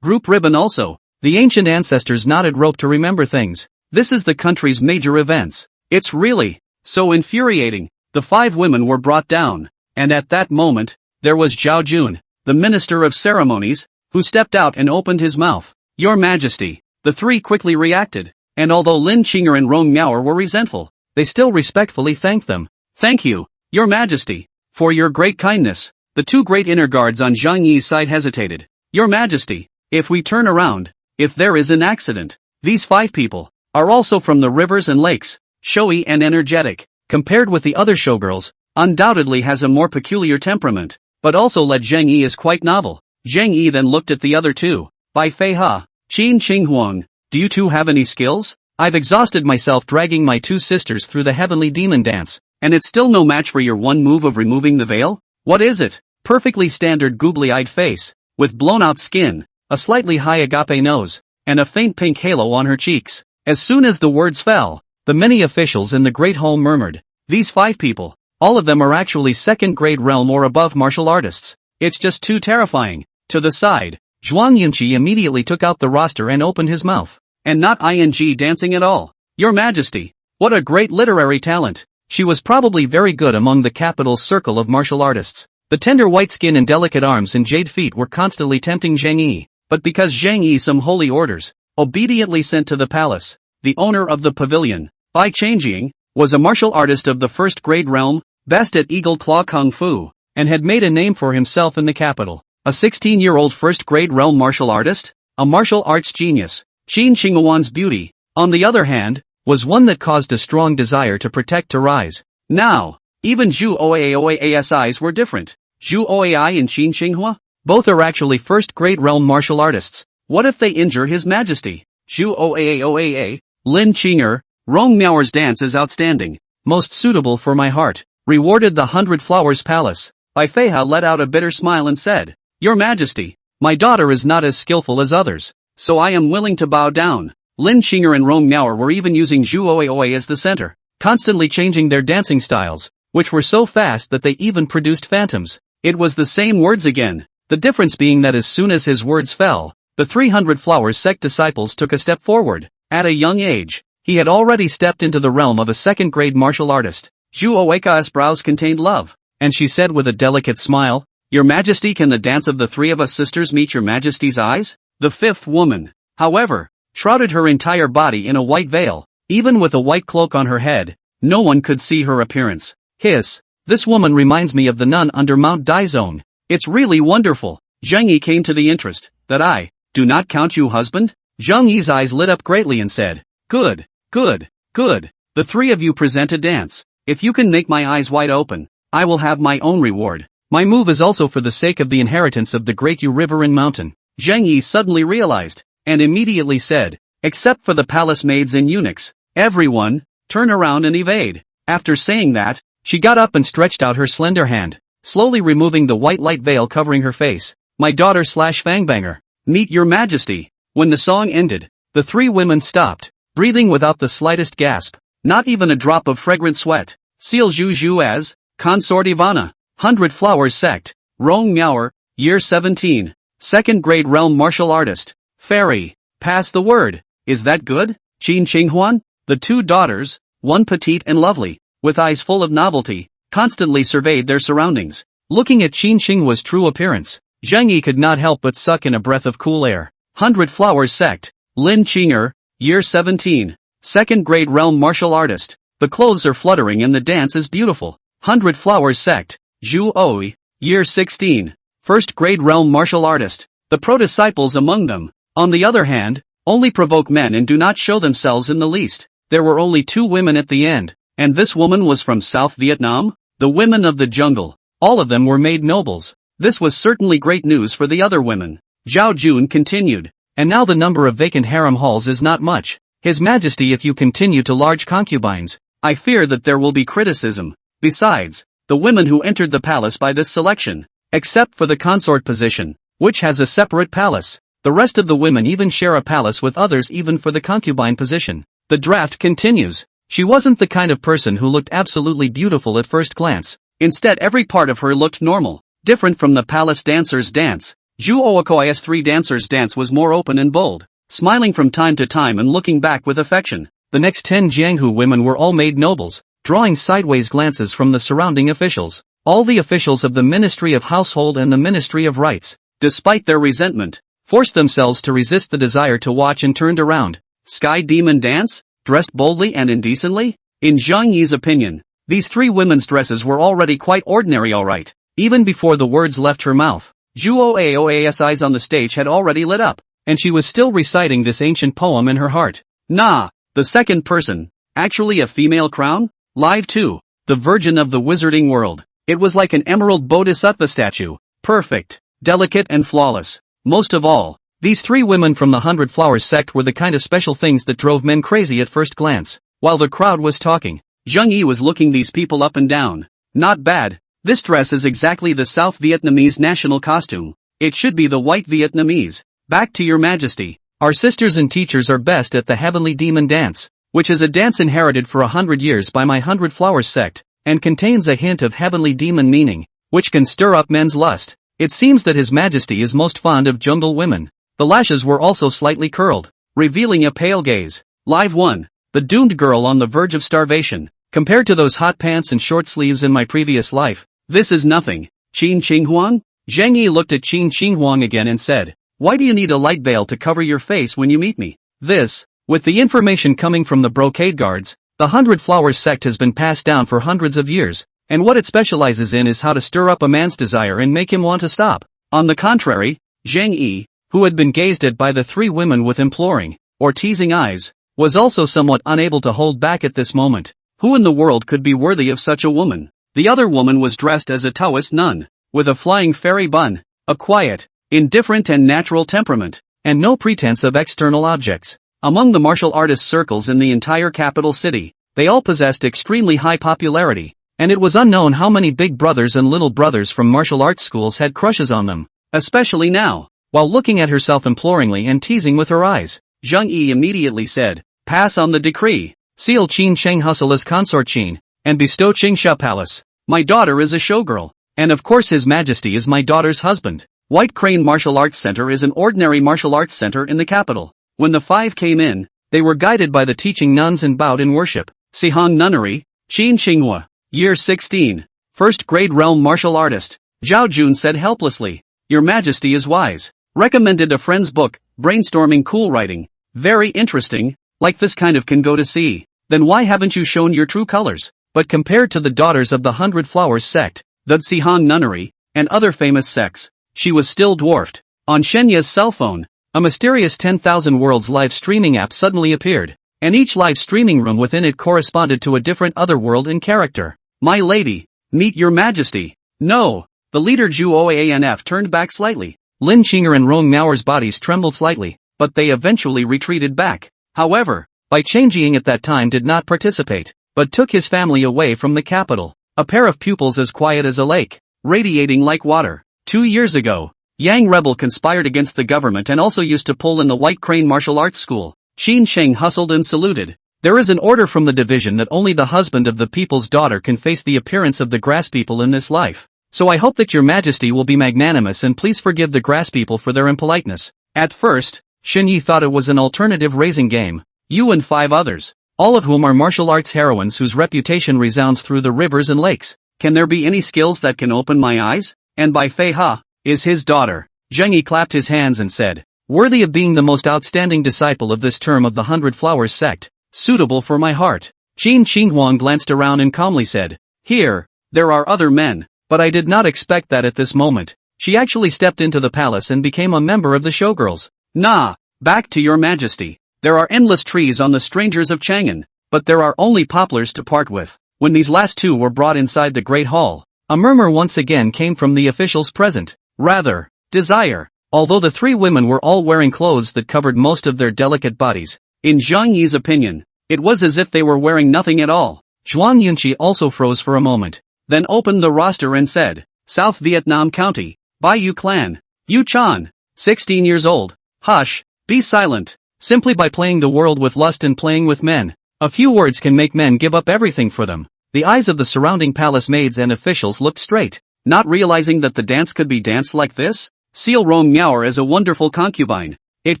group ribbon also. The ancient ancestors knotted rope to remember things. This is the country's major events. It's really so infuriating. The 5 women were brought down, and at that moment, there was Zhao Jun, the Minister of Ceremonies, who stepped out and opened his mouth. Your Majesty. The 3 quickly reacted, and although Lin Qinger and Rong Miaoer were resentful, they still respectfully thanked them. Thank you, Your Majesty, for your great kindness. The 2 great inner guards on Zhang Yi's side hesitated. Your Majesty, if we turn around, if there is an accident, these 5 people are also from the rivers and lakes, showy and energetic, compared with the other showgirls, undoubtedly has a more peculiar temperament, but also led Zhang Yi is quite novel. Zhang Yi then looked at the other 2. By Fei Ha. Qin Qing Huang, do you 2 have any skills? I've exhausted myself dragging my 2 sisters through the heavenly demon dance, and it's still no match for your one move of removing the veil? What is it? Perfectly standard googly-eyed face, with blown-out skin, a slightly high agape nose, and a faint pink halo on her cheeks. As soon as the words fell, the many officials in the great hall murmured. These 5 people, all of them are actually second-grade realm or above martial artists. It's just too terrifying. To the side, Zhuang Yunqi immediately took out the roster and opened his mouth. And not ing dancing at all. Your Majesty, what a great literary talent. She was probably very good among the capital's circle of martial artists. The tender white skin and delicate arms and jade feet were constantly tempting Zhang Yi, but because Zhang Yi some holy orders, obediently sent to the palace, the owner of the pavilion, Bai Changjing, was a martial artist of the first-grade realm, best at Eagle Claw Kung Fu, and had made a name for himself in the capital. A 16-year-old first-grade realm martial artist? A martial arts genius. Qin Qinghuan's beauty, on the other hand, was one that caused a strong desire to protect to rise. Now, even Zhu Oai's eyes were different. Zhu Oai and Qin Qinghua? Both are actually first-grade realm martial artists. What if they injure His Majesty? Zhu Oaa, Lin Qinger, Rong Miaoer's dance is outstanding. Most suitable for my heart. Rewarded the 100 Flowers Palace. Bai Feiha let out a bitter smile and said, Your Majesty, my daughter is not as skillful as others, so I am willing to bow down. Lin Qinger and Rong Miaoer were even using Zhu Oai as the center, constantly changing their dancing styles, which were so fast that they even produced phantoms. It was the same words again, the difference being that as soon as his words fell, the 300 Flowers sect disciples took a step forward. At a young age, he had already stepped into the realm of a second-grade martial artist. Zhu Oai's brows contained love, and she said with a delicate smile, Your Majesty, can the dance of the 3 of us sisters meet Your Majesty's eyes? The 5th woman, however, shrouded her entire body in a white veil. Even with a white cloak on her head, no one could see her appearance. Hiss. This woman reminds me of the nun under Mount Daizong. It's really wonderful. Zhang Yi came to the interest. That I do not count you husband? Zhang Yi's eyes lit up greatly and said, good, good, good. The three of you present a dance. If you can make my eyes wide open, I will have my own reward. My move is also for the sake of the inheritance of the great Yu River and Mountain. Zhang Yi suddenly realized, and immediately said, except for the palace maids and eunuchs, everyone, turn around and evade. After saying that, she got up and stretched out her slender hand, slowly removing the white light veil covering her face. My daughter / Fangbanger, meet your majesty. When the song ended, the three women stopped, breathing without the slightest gasp, not even a drop of fragrant sweat. Seal Zhu Zhu as, Consort Ivana, 100 Flowers Sect, Rong Miaoer, Year 17, Second Grade Realm Martial Artist, Fairy, pass the word, is that good? Qin Qinghuan? The two daughters, one petite and lovely, with eyes full of novelty, constantly surveyed their surroundings. Looking at Qin Qinghua's true appearance, Zhang Yi could not help but suck in a breath of cool air. 100 Flowers Sect, Lin Qing'er, Year 17, Second Grade Realm Martial Artist. The clothes are fluttering and the dance is beautiful. 100 Flowers Sect, Zhu Oi, Year 16, First Grade Realm Martial Artist. The pro-disciples among them, on the other hand, only provoke men and do not show themselves in the least. There were only two women at the end, and this woman was from South Vietnam? The women of the jungle. All of them were made nobles. This was certainly great news for the other women. Zhao Jun continued, and now the number of vacant harem halls is not much. His Majesty, if you continue to large concubines, I fear that there will be criticism. Besides, the women who entered the palace by this selection, except for the consort position, which has a separate palace, the rest of the women even share a palace with others even for the concubine position. The draft continues. She wasn't the kind of person who looked absolutely beautiful at first glance. Instead, every part of her looked normal, different from the palace dancers' dance. Zhu Oakoi's three dancers' dance was more open and bold, smiling from time to time and looking back with affection. The next 10 Jianghu women were all made nobles, drawing sideways glances from the surrounding officials. All the officials of the Ministry of Household and the Ministry of Rights, despite their resentment, forced themselves to resist the desire to watch and turned around. Sky Demon dance? Dressed boldly and indecently? In Zhang Yi's opinion, these three women's dresses were already quite ordinary alright. Even before the words left her mouth, Zhu Oao's eyes on the stage had already lit up, and she was still reciting this ancient poem in her heart. Nah, the second person, actually a female crown? Live 2, the Virgin of the Wizarding World. It was like an emerald bodhisattva statue, perfect, delicate and flawless. Most of all, these three women from the 100 Flowers sect were the kind of special things that drove men crazy at first glance. While the crowd was talking, Zhang Yi was looking these people up and down. Not bad. This dress is exactly the South Vietnamese national costume. It should be the white Vietnamese. Back to your majesty. Our sisters and teachers are best at the Heavenly Demon Dance, which is a dance inherited for 100 years by my 100 Flowers sect, and contains a hint of heavenly demon meaning, which can stir up men's lust. It seems that His Majesty is most fond of jungle women. The lashes were also slightly curled, revealing a pale gaze. Live 1. The doomed girl on the verge of starvation. Compared to those hot pants and short sleeves in my previous life, this is nothing. Qin Qinghuang? Zhang Yi looked at Qin Qinghuang again and said, why do you need a light veil to cover your face when you meet me? This, with the information coming from the brocade guards, the 100 Flowers sect has been passed down for hundreds of years, and what it specializes in is how to stir up a man's desire and make him want to stop. On the contrary, Zhang Yi, who had been gazed at by the three women with imploring, or teasing eyes, was also somewhat unable to hold back at this moment. Who in the world could be worthy of such a woman? The other woman was dressed as a Taoist nun, with a flying fairy bun, a quiet, indifferent and natural temperament, and no pretense of external objects. Among the martial artist circles in the entire capital city, they all possessed extremely high popularity, and it was unknown how many big brothers and little brothers from martial arts schools had crushes on them. Especially now, while looking at herself imploringly and teasing with her eyes, Zhang Yi immediately said, pass on the decree, seal Qin Sheng Hustle as consort Qin, and bestow Qingsha Palace. My daughter is a showgirl, and of course His Majesty is my daughter's husband. White Crane Martial Arts Center is an ordinary martial arts center in the capital. When the five came in, they were guided by the teaching nuns and bowed in worship. Sihang Nunnery, Qin Qinghua, Year 16, First Grade Realm Martial Artist. Zhao Jun said helplessly, Your Majesty is wise. Recommended a friend's book, brainstorming cool writing. Very interesting, like this kind of can go to sea. Then why haven't you shown your true colors? but compared to the daughters of the Hundred Flowers sect, the Tsihang nunnery, and other famous sects, she was still dwarfed. On Shenya's cell phone, a mysterious 10,000 Worlds live streaming app suddenly appeared, and each live streaming room within it corresponded to a different otherworld in character. My lady, meet your majesty. No! The leader Zhu Oanf turned back slightly. Lin Qinger and Rong Miao's bodies trembled slightly, but they eventually retreated back. However, Bai Changjing at that time did not participate, but took his family away from the capital. A pair of pupils as quiet as a lake, radiating like water. 2 years ago, Yang Rebel conspired against the government and also used to pull in the White Crane Martial Arts School. Qin Sheng hustled and saluted. There is an order from the division that only the husband of the people's daughter can face the appearance of the grass people in this life. So I hope that your majesty will be magnanimous and please forgive the grass people for their impoliteness. At first, Shen Yi thought it was an alternative raising game. You and 5 others, all of whom are martial arts heroines whose reputation resounds through the rivers and lakes. Can there be any skills that can open my eyes? And Bai Fei Ha is his daughter. Zheng Yi clapped his hands and said, worthy of being the most outstanding disciple of this term of the Hundred Flowers sect, suitable for my heart. Qin Qinghuang glanced around and calmly said, here, there are other men, but I did not expect that at this moment. She actually stepped into the palace and became a member of the showgirls. Nah, back to your majesty. There are endless trees on the strangers of Chang'an, but there are only poplars to part with. When these last 2 were brought inside the great hall, a murmur once again came from the officials present. Rather, desire. Although the 3 women were all wearing clothes that covered most of their delicate bodies, in Zhang Yi's opinion, it was as if they were wearing nothing at all. Zhuang Yunqi also froze for a moment, then opened the roster and said, South Vietnam County, Baiyu Clan, Yu Chan, 16 years old. Hush, be silent. Simply by playing the world with lust and playing with men, a few words can make men give up everything for them. The eyes of the surrounding palace maids and officials looked straight, not realizing that the dance could be danced like this. Seal Rong Miao is a wonderful concubine. It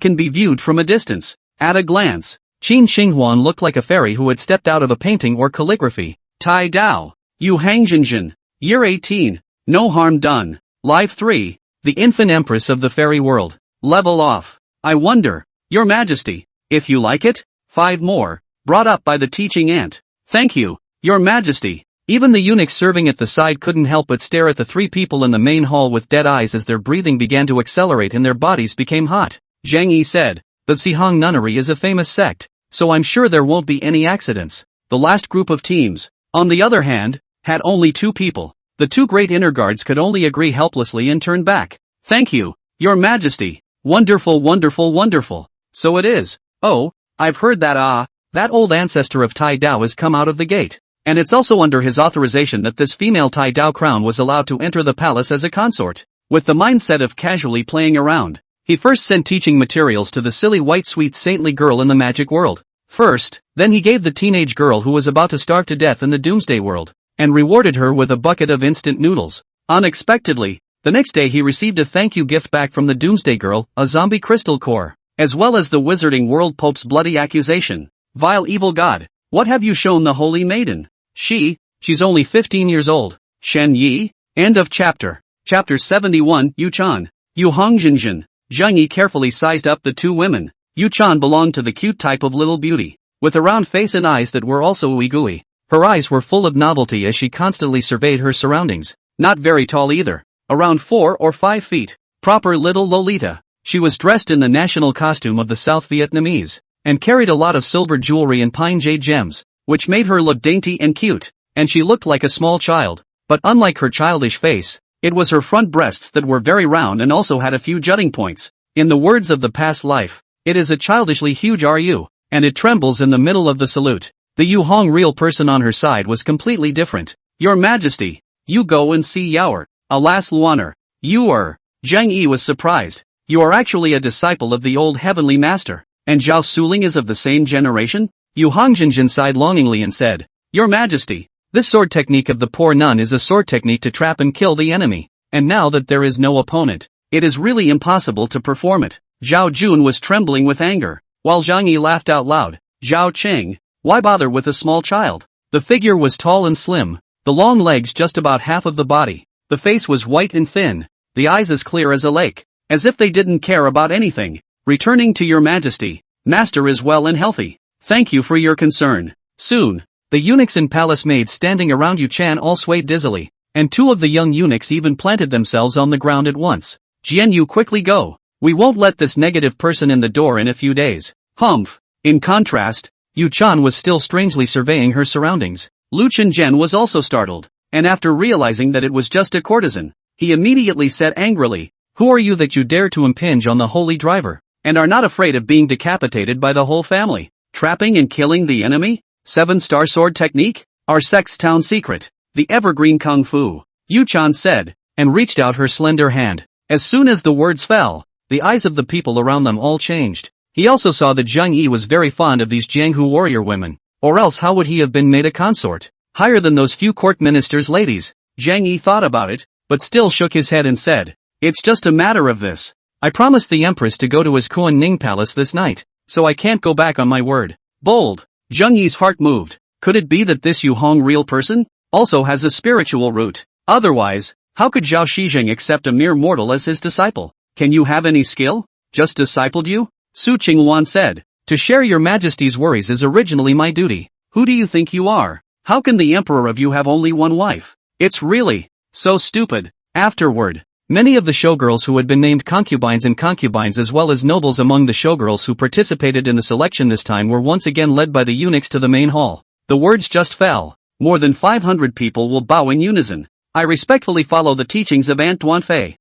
can be viewed from a distance. At a glance, Qin Xinghuan looked like a fairy who had stepped out of a painting or calligraphy. Tai Dao, Yu Hangjinjin, Year 18, No Harm Done. Live 3, The Infant Empress of the Fairy World. Level off. I wonder, your majesty, if you like it? 5 more, brought up by the teaching ant. Thank you, your majesty. Even the eunuchs serving at the side couldn't help but stare at the 3 people in the main hall with dead eyes as their breathing began to accelerate and their bodies became hot. Zhang Yi said, the Tsihang nunnery is a famous sect, so I'm sure there won't be any accidents. The last group of teams, on the other hand, had only 2 people. The 2 great inner guards could only agree helplessly and turn back. Thank you, your majesty. Wonderful, wonderful, wonderful. So it is. Oh, I've heard that that old ancestor of Tai Dao has come out of the gate. And it's also under his authorization that this female Tai Dao crown was allowed to enter the palace as a consort. With the mindset of casually playing around, he first sent teaching materials to the silly white sweet saintly girl in the magic world. First, then he gave the teenage girl who was about to starve to death in the doomsday world, and rewarded her with a bucket of instant noodles. Unexpectedly, the next day he received a thank you gift back from the doomsday girl, a zombie crystal core, as well as the wizarding world pope's bloody accusation. Vile evil god, what have you shown the holy maiden? She's only 15 years old. Shen Yi? End of chapter. Chapter 71, Yu Chan. Yu Hongjinjin. Zhang Yi carefully sized up the 2 women. Yu Chan belonged to the cute type of little beauty, with a round face and eyes that were also ooey-gooey. Her eyes were full of novelty as she constantly surveyed her surroundings. Not very tall either. Around 4 or 5 feet. Proper little Lolita. She was dressed in the national costume of the South Vietnamese, and carried a lot of silver jewelry and pine jade gems, which made her look dainty and cute, and she looked like a small child. But unlike her childish face, it was her front breasts that were very round and also had a few jutting points. In the words of the past life, it is a childishly huge RU, and it trembles in the middle of the salute. The Yu Hong real person on her side was completely different. Your majesty, you go and see Yaoer. Alas Luaner, you are. Zhang Yi was surprised. You are actually a disciple of the old heavenly master, and Zhao Suling is of the same generation? Yu Hongjinjin sighed longingly and said, your majesty, this sword technique of the poor nun is a sword technique to trap and kill the enemy, and now that there is no opponent, it is really impossible to perform it. Zhao Jun was trembling with anger, while Zhang Yi laughed out loud. Zhao Cheng, why bother with a small child? The figure was tall and slim, the long legs just about half of the body, the face was white and thin, the eyes as clear as a lake, as if they didn't care about anything. Returning to your majesty, master is well and healthy. Thank you for your concern. Soon, the The eunuchs and palace maids standing around Yu Chan all swayed dizzily, and 2 of the young eunuchs even planted themselves on the ground at once. Jian Yu, quickly go. We won't let this negative person in the door in a few days. Humph. In contrast, Yu Chan was still strangely surveying her surroundings. Lu Chenzhen was also startled, and after realizing that it was just a courtesan, he immediately said angrily, "Who are you that you dare to impinge on the holy driver, and are not afraid of being decapitated by the whole family? Trapping and killing the enemy? 7-star sword technique? Our sect's town secret. The evergreen kung fu," Yu Chan said, and reached out her slender hand. As soon as the words fell, the eyes of the people around them all changed. He also saw that Zhang Yi was very fond of these Jianghu warrior women, or else how would he have been made a consort? Higher than those few court ministers' ladies. Zhang Yi thought about it, but still shook his head and said, "It's just a matter of this. I promised the Empress to go to his Kuan Ning palace this night, so I can't go back on my word." Bold. Zhang Yi's heart moved. Could it be that this Yu Hong real person also has a spiritual root? Otherwise, how could Zhao Shizheng accept a mere mortal as his disciple? "Can you have any skill? Just discipled you?" Su Qingwan said. "To share your majesty's worries is originally my duty. Who do you think you are? How can the emperor of you have only one wife? It's really so stupid." Afterward, many of the showgirls who had been named concubines and concubines as well as nobles among the showgirls who participated in the selection this time were once again led by the eunuchs to the main hall. The words just fell. More than 500 people will bow in unison. "I respectfully follow the teachings of Aunt Duanfei.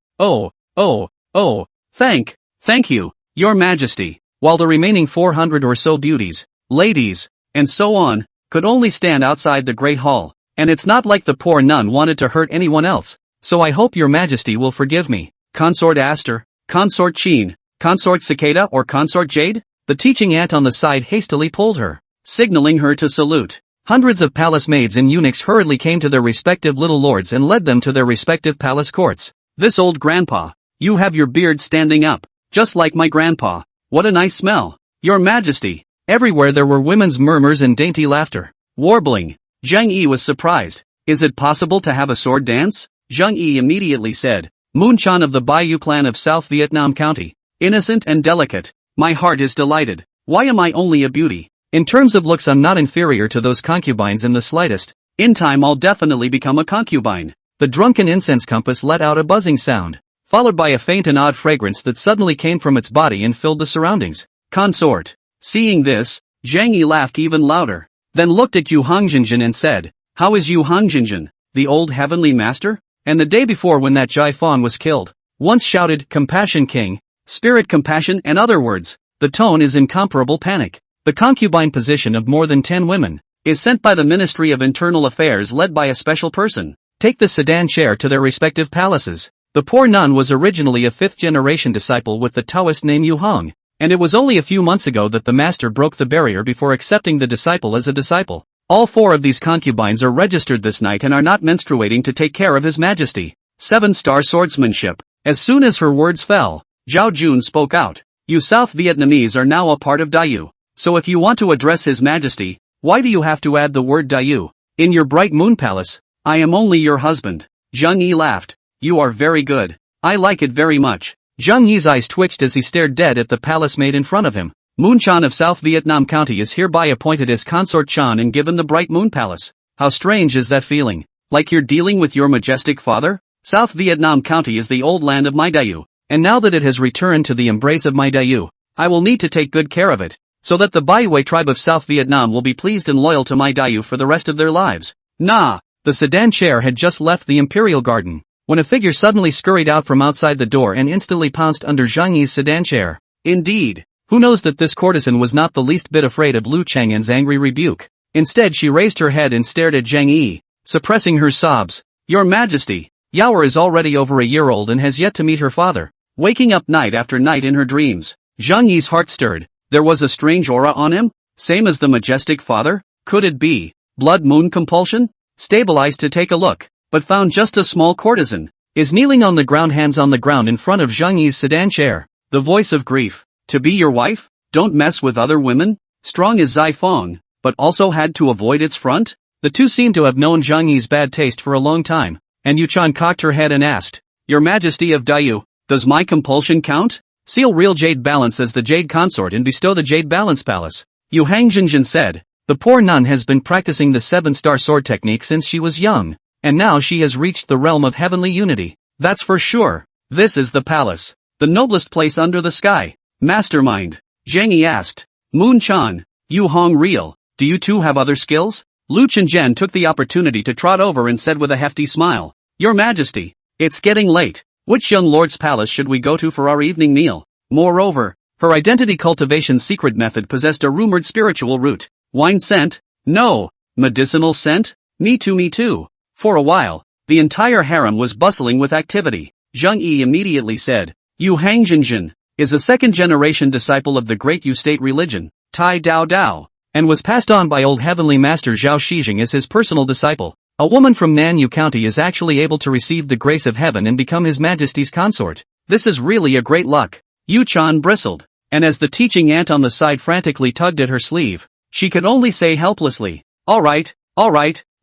Thank you, Your Majesty," while the remaining 400 or so beauties, ladies, and so on, could only stand outside the Great Hall. "And it's not like the poor nun wanted to hurt anyone else, so I hope Your Majesty will forgive me." Consort Aster, Consort Qin, Consort Cicada or Consort Jade? The teaching aunt on the side hastily pulled her, signaling her to salute. Hundreds of palace maids and eunuchs hurriedly came to their respective little lords and led them to their respective palace courts. "This old grandpa, you have your beard standing up, just like my grandpa. What a nice smell, Your Majesty." Everywhere there were women's murmurs and dainty laughter. Warbling. Zhang Yi was surprised. "Is it possible to have a sword dance?" Zhang Yi immediately said. "Moon Chan of the Bayou clan of South Vietnam County. Innocent and delicate. My heart is delighted. Why am I only a beauty? In terms of looks I'm not inferior to those concubines in the slightest. In time I'll definitely become a concubine." The drunken incense compass let out a buzzing sound, followed by a faint and odd fragrance that suddenly came from its body and filled the surroundings. Consort. Seeing this, Zhang Yi laughed even louder, then looked at Yu Hongjinjin and said, "How is Yu Hongjinjin, the old heavenly master?" And the day before when that Jai Fawn was killed, once shouted, "Compassion King, Spirit Compassion," and other words. The tone is incomparable panic. The concubine position of more than 10 women is sent by the Ministry of Internal Affairs led by a special person. Take the sedan chair to their respective palaces. The poor nun was originally a 5th-generation disciple with the Taoist name Yu Hong, and it was only a few months ago that the master broke the barrier before accepting the disciple as a disciple. All 4 of these concubines are registered this night and are not menstruating to take care of His Majesty. 7-star swordsmanship. As soon as her words fell, Zhao Jun spoke out. "You South Vietnamese are now a part of Dayu. So if you want to address His Majesty, why do you have to add the word Dayu? In your bright moon palace, I am only your husband." Zhang Yi laughed. "You are very good. I like it very much." Zhang Yi's eyes twitched as he stared dead at the palace maid in front of him. "Moon Chan of South Vietnam County is hereby appointed as Consort Chan and given the bright moon palace. How strange is that feeling? Like you're dealing with your majestic father? South Vietnam County is the old land of my Dayu, and now that it has returned to the embrace of my Dayu, I will need to take good care of it, so that the Baihui tribe of South Vietnam will be pleased and loyal to my Dayu for the rest of their lives." Nah! The sedan chair had just left the imperial garden, when a figure suddenly scurried out from outside the door and instantly pounced under Zhang Yi's sedan chair. Indeed, who knows that this courtesan was not the least bit afraid of Lu Chang'an's angry rebuke. Instead she raised her head and stared at Zhang Yi, suppressing her sobs. "Your Majesty, Yaoer is already over a year old and has yet to meet her father, waking up night after night in her dreams." Zhang Yi's heart stirred. There was a strange aura on him, same as the majestic father. Could it be blood moon compulsion? Stabilized to take a look, but found just a small courtesan is kneeling on the ground, hands on the ground in front of Zhang Yi's sedan chair. The voice of grief. "To be your wife? Don't mess with other women?" Strong as Zai Fong, but also had to avoid its front? The two seemed to have known Zhang Yi's bad taste for a long time, and Yu Chan cocked her head and asked, "Your Majesty of Dayu, does my compulsion count? Seal real jade balance as the jade consort and bestow the jade balance palace." Yu Hangjinjin said, The poor nun has been practicing the 7-star sword technique since she was young, and now she has reached the realm of heavenly unity. That's for sure. This is the palace. The noblest place under the sky. Mastermind. Zhang Yi asked. Moon-chan, Yu Hong Real, do you too have other skills? Lu Chenjian took the opportunity to trot over and said with a hefty smile. Your Majesty, it's getting late. Which young lord's palace should we go to for our evening meal? Moreover, her identity cultivation secret method possessed a rumored spiritual root. Wine scent? No. Medicinal scent? Me too. For a while, the entire harem was bustling with activity. Zhang Yi immediately said, Yu Hangjinjin is a second-generation disciple of the great Yu state religion, Tai Dao Dao, and was passed on by old heavenly master Zhao Shijing as his personal disciple. A woman from Nanyu County is actually able to receive the grace of heaven and become His Majesty's consort. This is really a great luck. Yu-chan bristled, and as the teaching aunt on the side frantically tugged at her sleeve, she could only say helplessly, All right,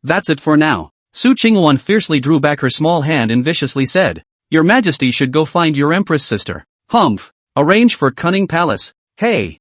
that's it for now. Su Qingluan fiercely drew back her small hand and viciously said, Your Majesty should go find your empress sister. Humph. Arrange for cunning palace. Hey,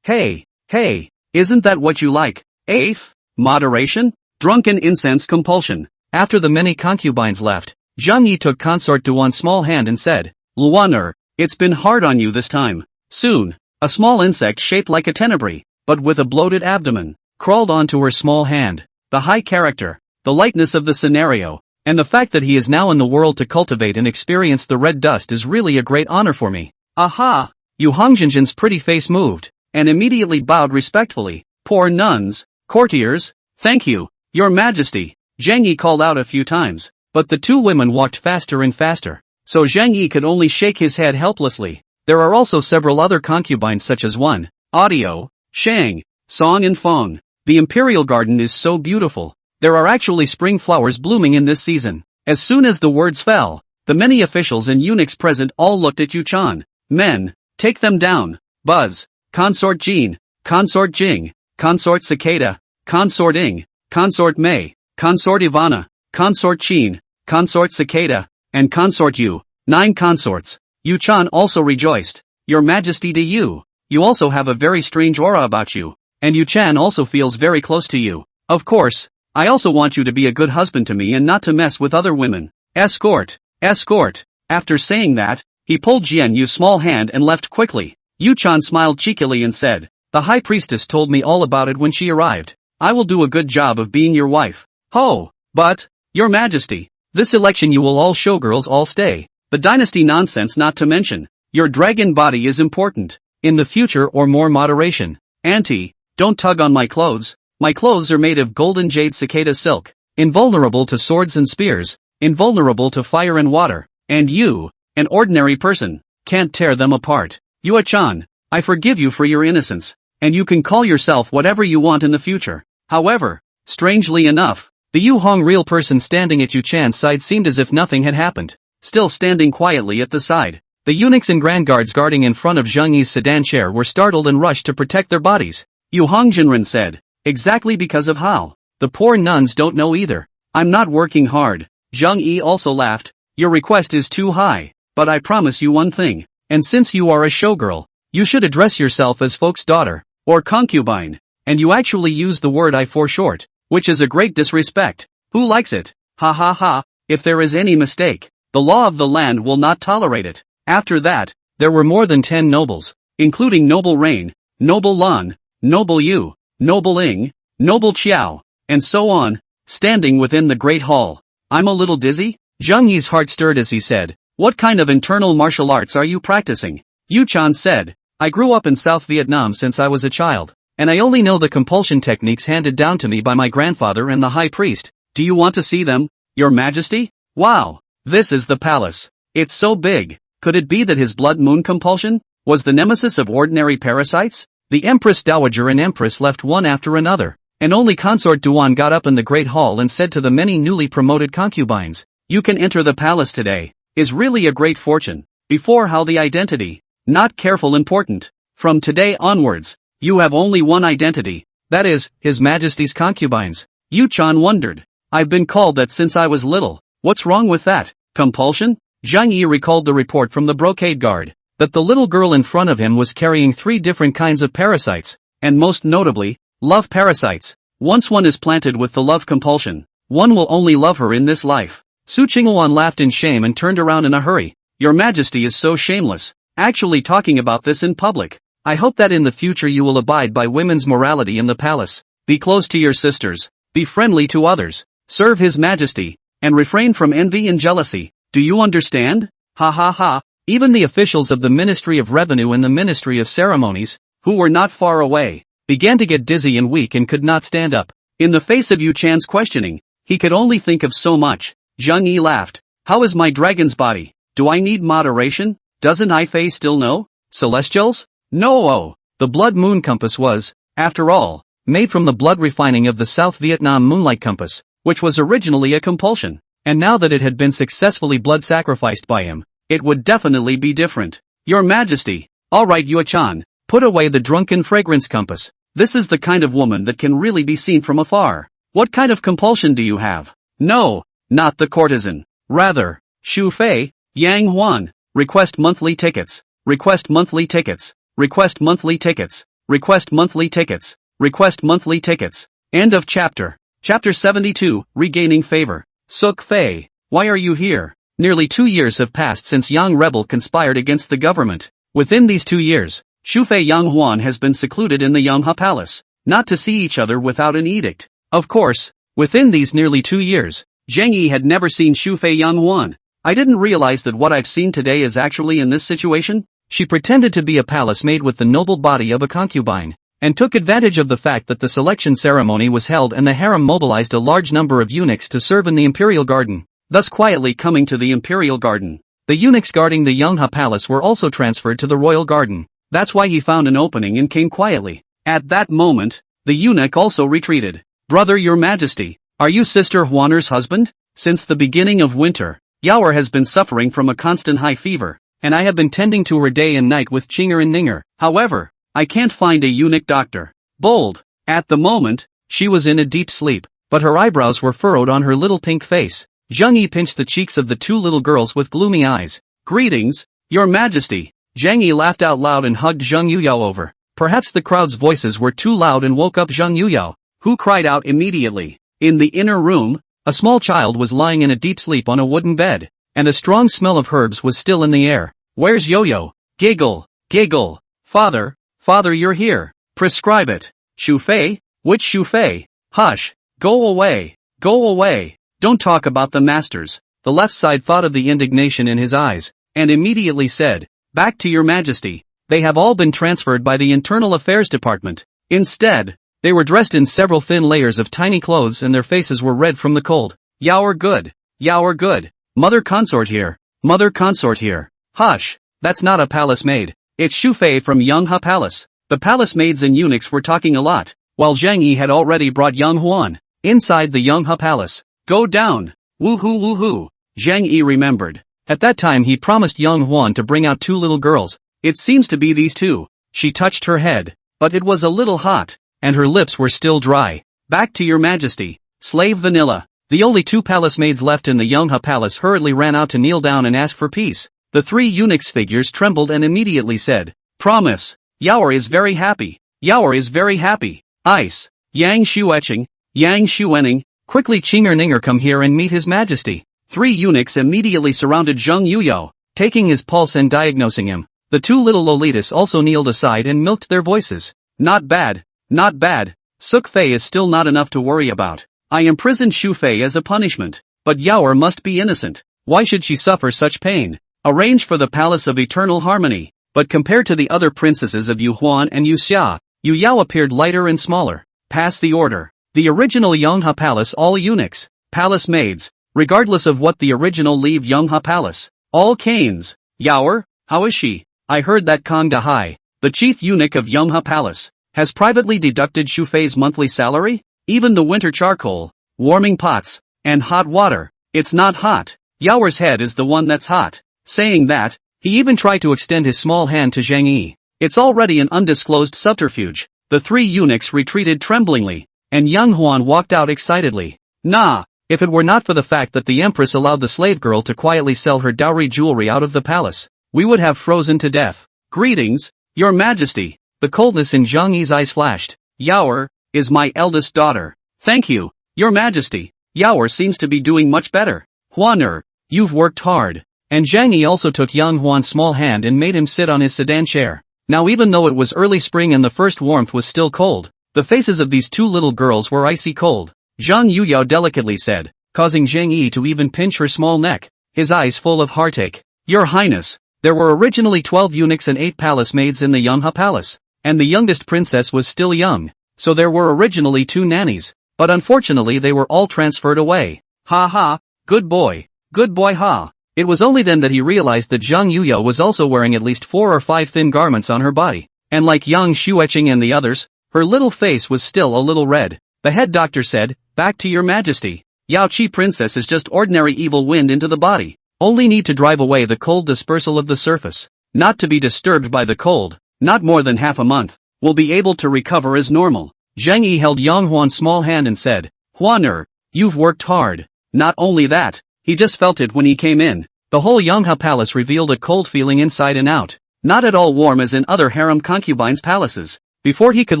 isn't that what you like? Eighth? Moderation? Drunken incense compulsion. After the many concubines left, Zhang Yi took consort Duan's small hand and said, Luaner, it's been hard on you this time. Soon, a small insect shaped like a tenebrae, but with a bloated abdomen, crawled onto her small hand. The high character, the lightness of the scenario, and the fact that he is now in the world to cultivate and experience the red dust is really a great honor for me. Aha! Yu Hangjinjin's pretty face moved, and immediately bowed respectfully. Poor nuns, courtiers, thank you, Your Majesty. Zhang Yi called out a few times, but the two women walked faster and faster, so Zhang Yi could only shake his head helplessly. There are also several other concubines such as one, Audio, Shang, Song and Fong. The imperial garden is so beautiful. There are actually spring flowers blooming in this season. As soon as the words fell, the many officials and eunuchs present all looked at Yu-chan. Men, take them down. Buzz, Consort Jean, Consort Jing, Consort Cicada, Consort Ing, Consort Mei, Consort Ivana, Consort Chin, Consort Cicada, and Consort Yu. 9 consorts. Yu-chan also rejoiced. Your Majesty to you. You also have a very strange aura about you, and Yu-chan also feels very close to you. Of course, I also want you to be a good husband to me and not to mess with other women. Escort. After saying that, he pulled Jian Yu's small hand and left quickly. Yu-chan smiled cheekily and said, The high priestess told me all about it when she arrived. I will do a good job of being your wife. Ho! But, Your Majesty, this election you will all showgirls all stay. The dynasty nonsense not to mention. Your dragon body is important. In the future or more moderation. Auntie, don't tug on my clothes. My clothes are made of golden jade cicada silk. Invulnerable to swords and spears. Invulnerable to fire and water. And you, an ordinary person, can't tear them apart. Yua-chan, I forgive you for your innocence, and you can call yourself whatever you want in the future. However, strangely enough, the Yu Hong real person standing at Yu-chan's side seemed as if nothing had happened, still standing quietly at the side. The eunuchs and grand guards guarding in front of Zhang Yi's sedan chair were startled and rushed to protect their bodies. Yu Hangjinren said, Exactly because of how. The poor nuns don't know either. I'm not working hard. Zhang Yi also laughed. Your request is too high, but I promise you one thing, and since you are a showgirl, you should address yourself as folks' daughter, or concubine, and you actually use the word I for short, which is a great disrespect. Who likes it? Ha ha ha, if there is any mistake, the law of the land will not tolerate it. After that, there were more than 10 nobles, including Noble Rain, Noble Lan, Noble Yu, Noble Ing, Noble Qiao, and so on, standing within the great hall. I'm a little dizzy? Zhang Yi's heart stirred as he said, What kind of internal martial arts are you practicing? Yu-chan said, I grew up in South Vietnam since I was a child, and I only know the compulsion techniques handed down to me by my grandfather and the high priest. Do you want to see them, Your Majesty? Wow, this is the palace. It's so big. Could it be that his blood moon compulsion was the nemesis of ordinary parasites? The Empress Dowager and Empress left one after another, and only Consort Duan got up in the great hall and said to the many newly promoted concubines, You can enter the palace today. Is really a great fortune. Before how the identity, not careful important. From today onwards, you have only one identity, that is, His Majesty's concubines. Yu-chan wondered. I've been called that since I was little. What's wrong with that? Compulsion? Zhang Yi recalled the report from the brocade guard, that the little girl in front of him was carrying 3 different kinds of parasites, and most notably, Love parasites. Once one is planted with the love compulsion, one will only love her in this life. Su Qinghuan laughed in shame and turned around in a hurry. Your Majesty is so shameless, actually talking about this in public. I hope that in the future you will abide by women's morality in the palace. Be close to your sisters, be friendly to others, serve His Majesty, and refrain from envy and jealousy. Do you understand? Ha ha ha. Even the officials of the Ministry of Revenue and the Ministry of Ceremonies, who were not far away, began to get dizzy and weak and could not stand up. In the face of Yu Chan's questioning, he could only think of so much. Zheng Yi laughed. How is my dragon's body? Do I need moderation? Doesn't Ifei still know? Celestials? No. The blood moon compass was, after all, made from the blood refining of the South Vietnam moonlight compass, which was originally a compulsion, and now that it had been successfully blood sacrificed by him, it would definitely be different. Your Majesty. Alright Yue Chan, put away the drunken fragrance compass. This is the kind of woman that can really be seen from afar. What kind of compulsion do you have? No, not the courtesan. Rather, Xu Fei, Yang Huan, request monthly tickets, request monthly tickets, request monthly tickets, request monthly tickets, request monthly tickets. End of chapter. Chapter 72, Regaining Favor. Suk Fei, why are you here? Nearly 2 years have passed since Yang Rebel conspired against the government. Within these 2 years, Xu Fei Yang Huan has been secluded in the Manhwa Palace, not to see each other without an edict. Of course, within these nearly 2 years, Zheng Yi had never seen Xu Fei Yang Huan. I didn't realize that what I've seen today is actually in this situation. She pretended to be a palace maid with the noble body of a concubine, and took advantage of the fact that the selection ceremony was held and the harem mobilized a large number of eunuchs to serve in the imperial garden, thus quietly coming to the imperial garden. The eunuchs guarding the Manhwa Palace were also transferred to the royal garden. That's why he found an opening and came quietly. At that moment, the eunuch also retreated. Brother Your Majesty, are you Sister Huaner's husband? Since the beginning of winter, Yaoer has been suffering from a constant high fever, and I have been tending to her day and night with Chinger and Ninger. However, I can't find a eunuch doctor. Bold. At the moment, she was in a deep sleep, but her eyebrows were furrowed on her little pink face. Zheng Yi pinched the cheeks of the 2 little girls with gloomy eyes. Greetings, Your Majesty. Zheng Yi laughed out loud and hugged Zheng Yuyao over. Perhaps the crowd's voices were too loud and woke up Zheng Yuyao, who cried out immediately. In the inner room, a small child was lying in a deep sleep on a wooden bed, and a strong smell of herbs was still in the air. Where's Yo-Yo? Giggle, giggle. Father, you're here. Prescribe it. Xu Fei? Which Xu Fei? Hush. Go away. Go away. Don't talk about the masters. The left side thought of the indignation in his eyes, and immediately said, Back to Your Majesty. They have all been transferred by the Internal Affairs Department. Instead, they were dressed in several thin layers of tiny clothes and their faces were red from the cold. Yaoer good. Yaoer good. Mother consort here. Mother consort here. Hush. That's not a palace maid. It's Xu Fei from Manhwa Palace. The palace maids and eunuchs were talking a lot, while Zheng Yi had already brought Yang Huan inside the Manhwa Palace. Go down. Woohoo woohoo. Zheng Yi remembered. At that time he promised Yang Huan to bring out 2 little girls. It seems to be these 2. She touched her head, but it was a little hot, and her lips were still dry. Back to Your Majesty. Slave Vanilla. The only 2 palace maids left in the Manhwa Palace hurriedly ran out to kneel down and ask for peace. The 3 eunuchs' figures trembled and immediately said, Promise. Yaoer is very happy. Yaoer is very happy. Ice. Yang Shueching, Yang Shuening, quickly Chinger Ninger come here and meet His Majesty. 3 eunuchs immediately surrounded Zheng Yuyao, taking his pulse and diagnosing him. The 2 little Lolitas also kneeled aside and milked their voices. Not bad. Not bad. Suk Fei is still not enough to worry about. I imprisoned Xu Fei as a punishment, but Yaoer must be innocent. Why should she suffer such pain? Arrange for the Palace of Eternal Harmony. But compared to the other princesses of Yu Huan and Yu Xia, Yu Yao appeared lighter and smaller. Pass the order. The original Manhwa Palace all eunuchs, palace maids, regardless of what the original leave Manhwa Palace. All canes. Yaoer, how is she? I heard that Kang Dahai, the chief eunuch of Manhwa Palace, has privately deducted Xu Fei's monthly salary? Even the winter charcoal, warming pots, and hot water. It's not hot. Yaoer's head is the one that's hot. Saying that, he even tried to extend his small hand to Zheng Yi. It's already an undisclosed subterfuge. The 3 eunuchs retreated tremblingly, and Yang Huan walked out excitedly. Nah, if it were not for the fact that the Empress allowed the slave girl to quietly sell her dowry jewelry out of the palace, we would have frozen to death. Greetings, Your Majesty. The coldness in Zheng Yi's eyes flashed. Yaoer, is my eldest daughter. Thank you, Your Majesty. Yaoer seems to be doing much better. Huan you've worked hard. And Zhang Yi also took Yang Huan's small hand and made him sit on his sedan chair. Now even though it was early spring and the first warmth was still cold, the faces of these two little girls were icy cold. Zhang Yuyao delicately said, causing Zhang Yi to even pinch her small neck, his eyes full of heartache. Your Highness, there were originally 12 eunuchs and 8 palace maids in the Yanghe Palace, and the youngest princess was still young, so there were originally 2 nannies, but unfortunately they were all transferred away. Ha ha, good boy ha. It was only then that he realized that Zhang Yuyao was also wearing at least 4 or 5 thin garments on her body, and like Yang Xueqing and the others, her little face was still a little red. The head doctor said, back to Your Majesty. Yao Qi princess is just ordinary evil wind into the body, only need to drive away the cold dispersal of the surface, not to be disturbed by the cold, not more than half a month, will be able to recover as normal. Zhang Yi held Yang Huan's small hand and said, Huan you've worked hard. Not only that, he just felt it when he came in. The whole Yanghe Palace revealed a cold feeling inside and out, not at all warm as in other harem concubines' palaces. Before he could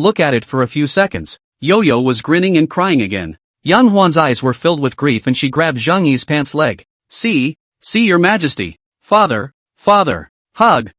look at it for a few seconds, Yo-Yo was grinning and crying again. Yang Huan's eyes were filled with grief and she grabbed Zhang Yi's pants leg. See, Your Majesty. Father, hug.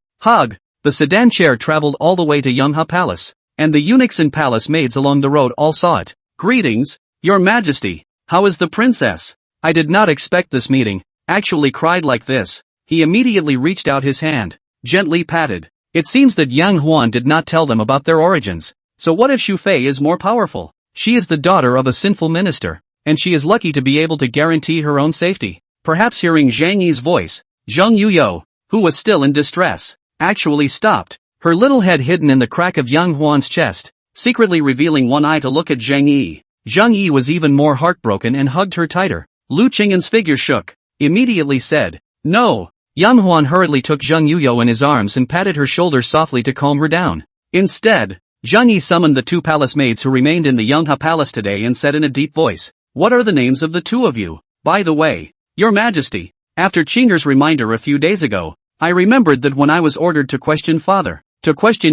The sedan chair traveled all the way to Yanghe Palace, and the eunuchs and palace maids along the road all saw it. Greetings, Your Majesty. How is the princess? I did not expect this meeting. Actually cried like this. He immediately reached out his hand, gently patted. It seems that Yang Huan did not tell them about their origins. So what if Xu Fei is more powerful? She is the daughter of a sinful minister, and she is lucky to be able to guarantee her own safety. Perhaps hearing Zhang Yi's voice, Zhang Yuyao, who was still in distress, actually stopped, her little head hidden in the crack of Yang Huan's chest, secretly revealing one eye to look at Zhang Yi. Zhang Yi was even more heartbroken and hugged her tighter. Lu Qing'an's figure shook, immediately said, no. Yang Huan hurriedly took Zhang Yuyao in his arms and patted her shoulder softly to calm her down. Instead, Zhang Yi summoned the 2 palace maids who remained in the Yanghe Palace today and said in a deep voice, what are the names of the 2 of you? By the way, Your Majesty, after Qing'er's reminder a few days ago, I remembered that when I was ordered to question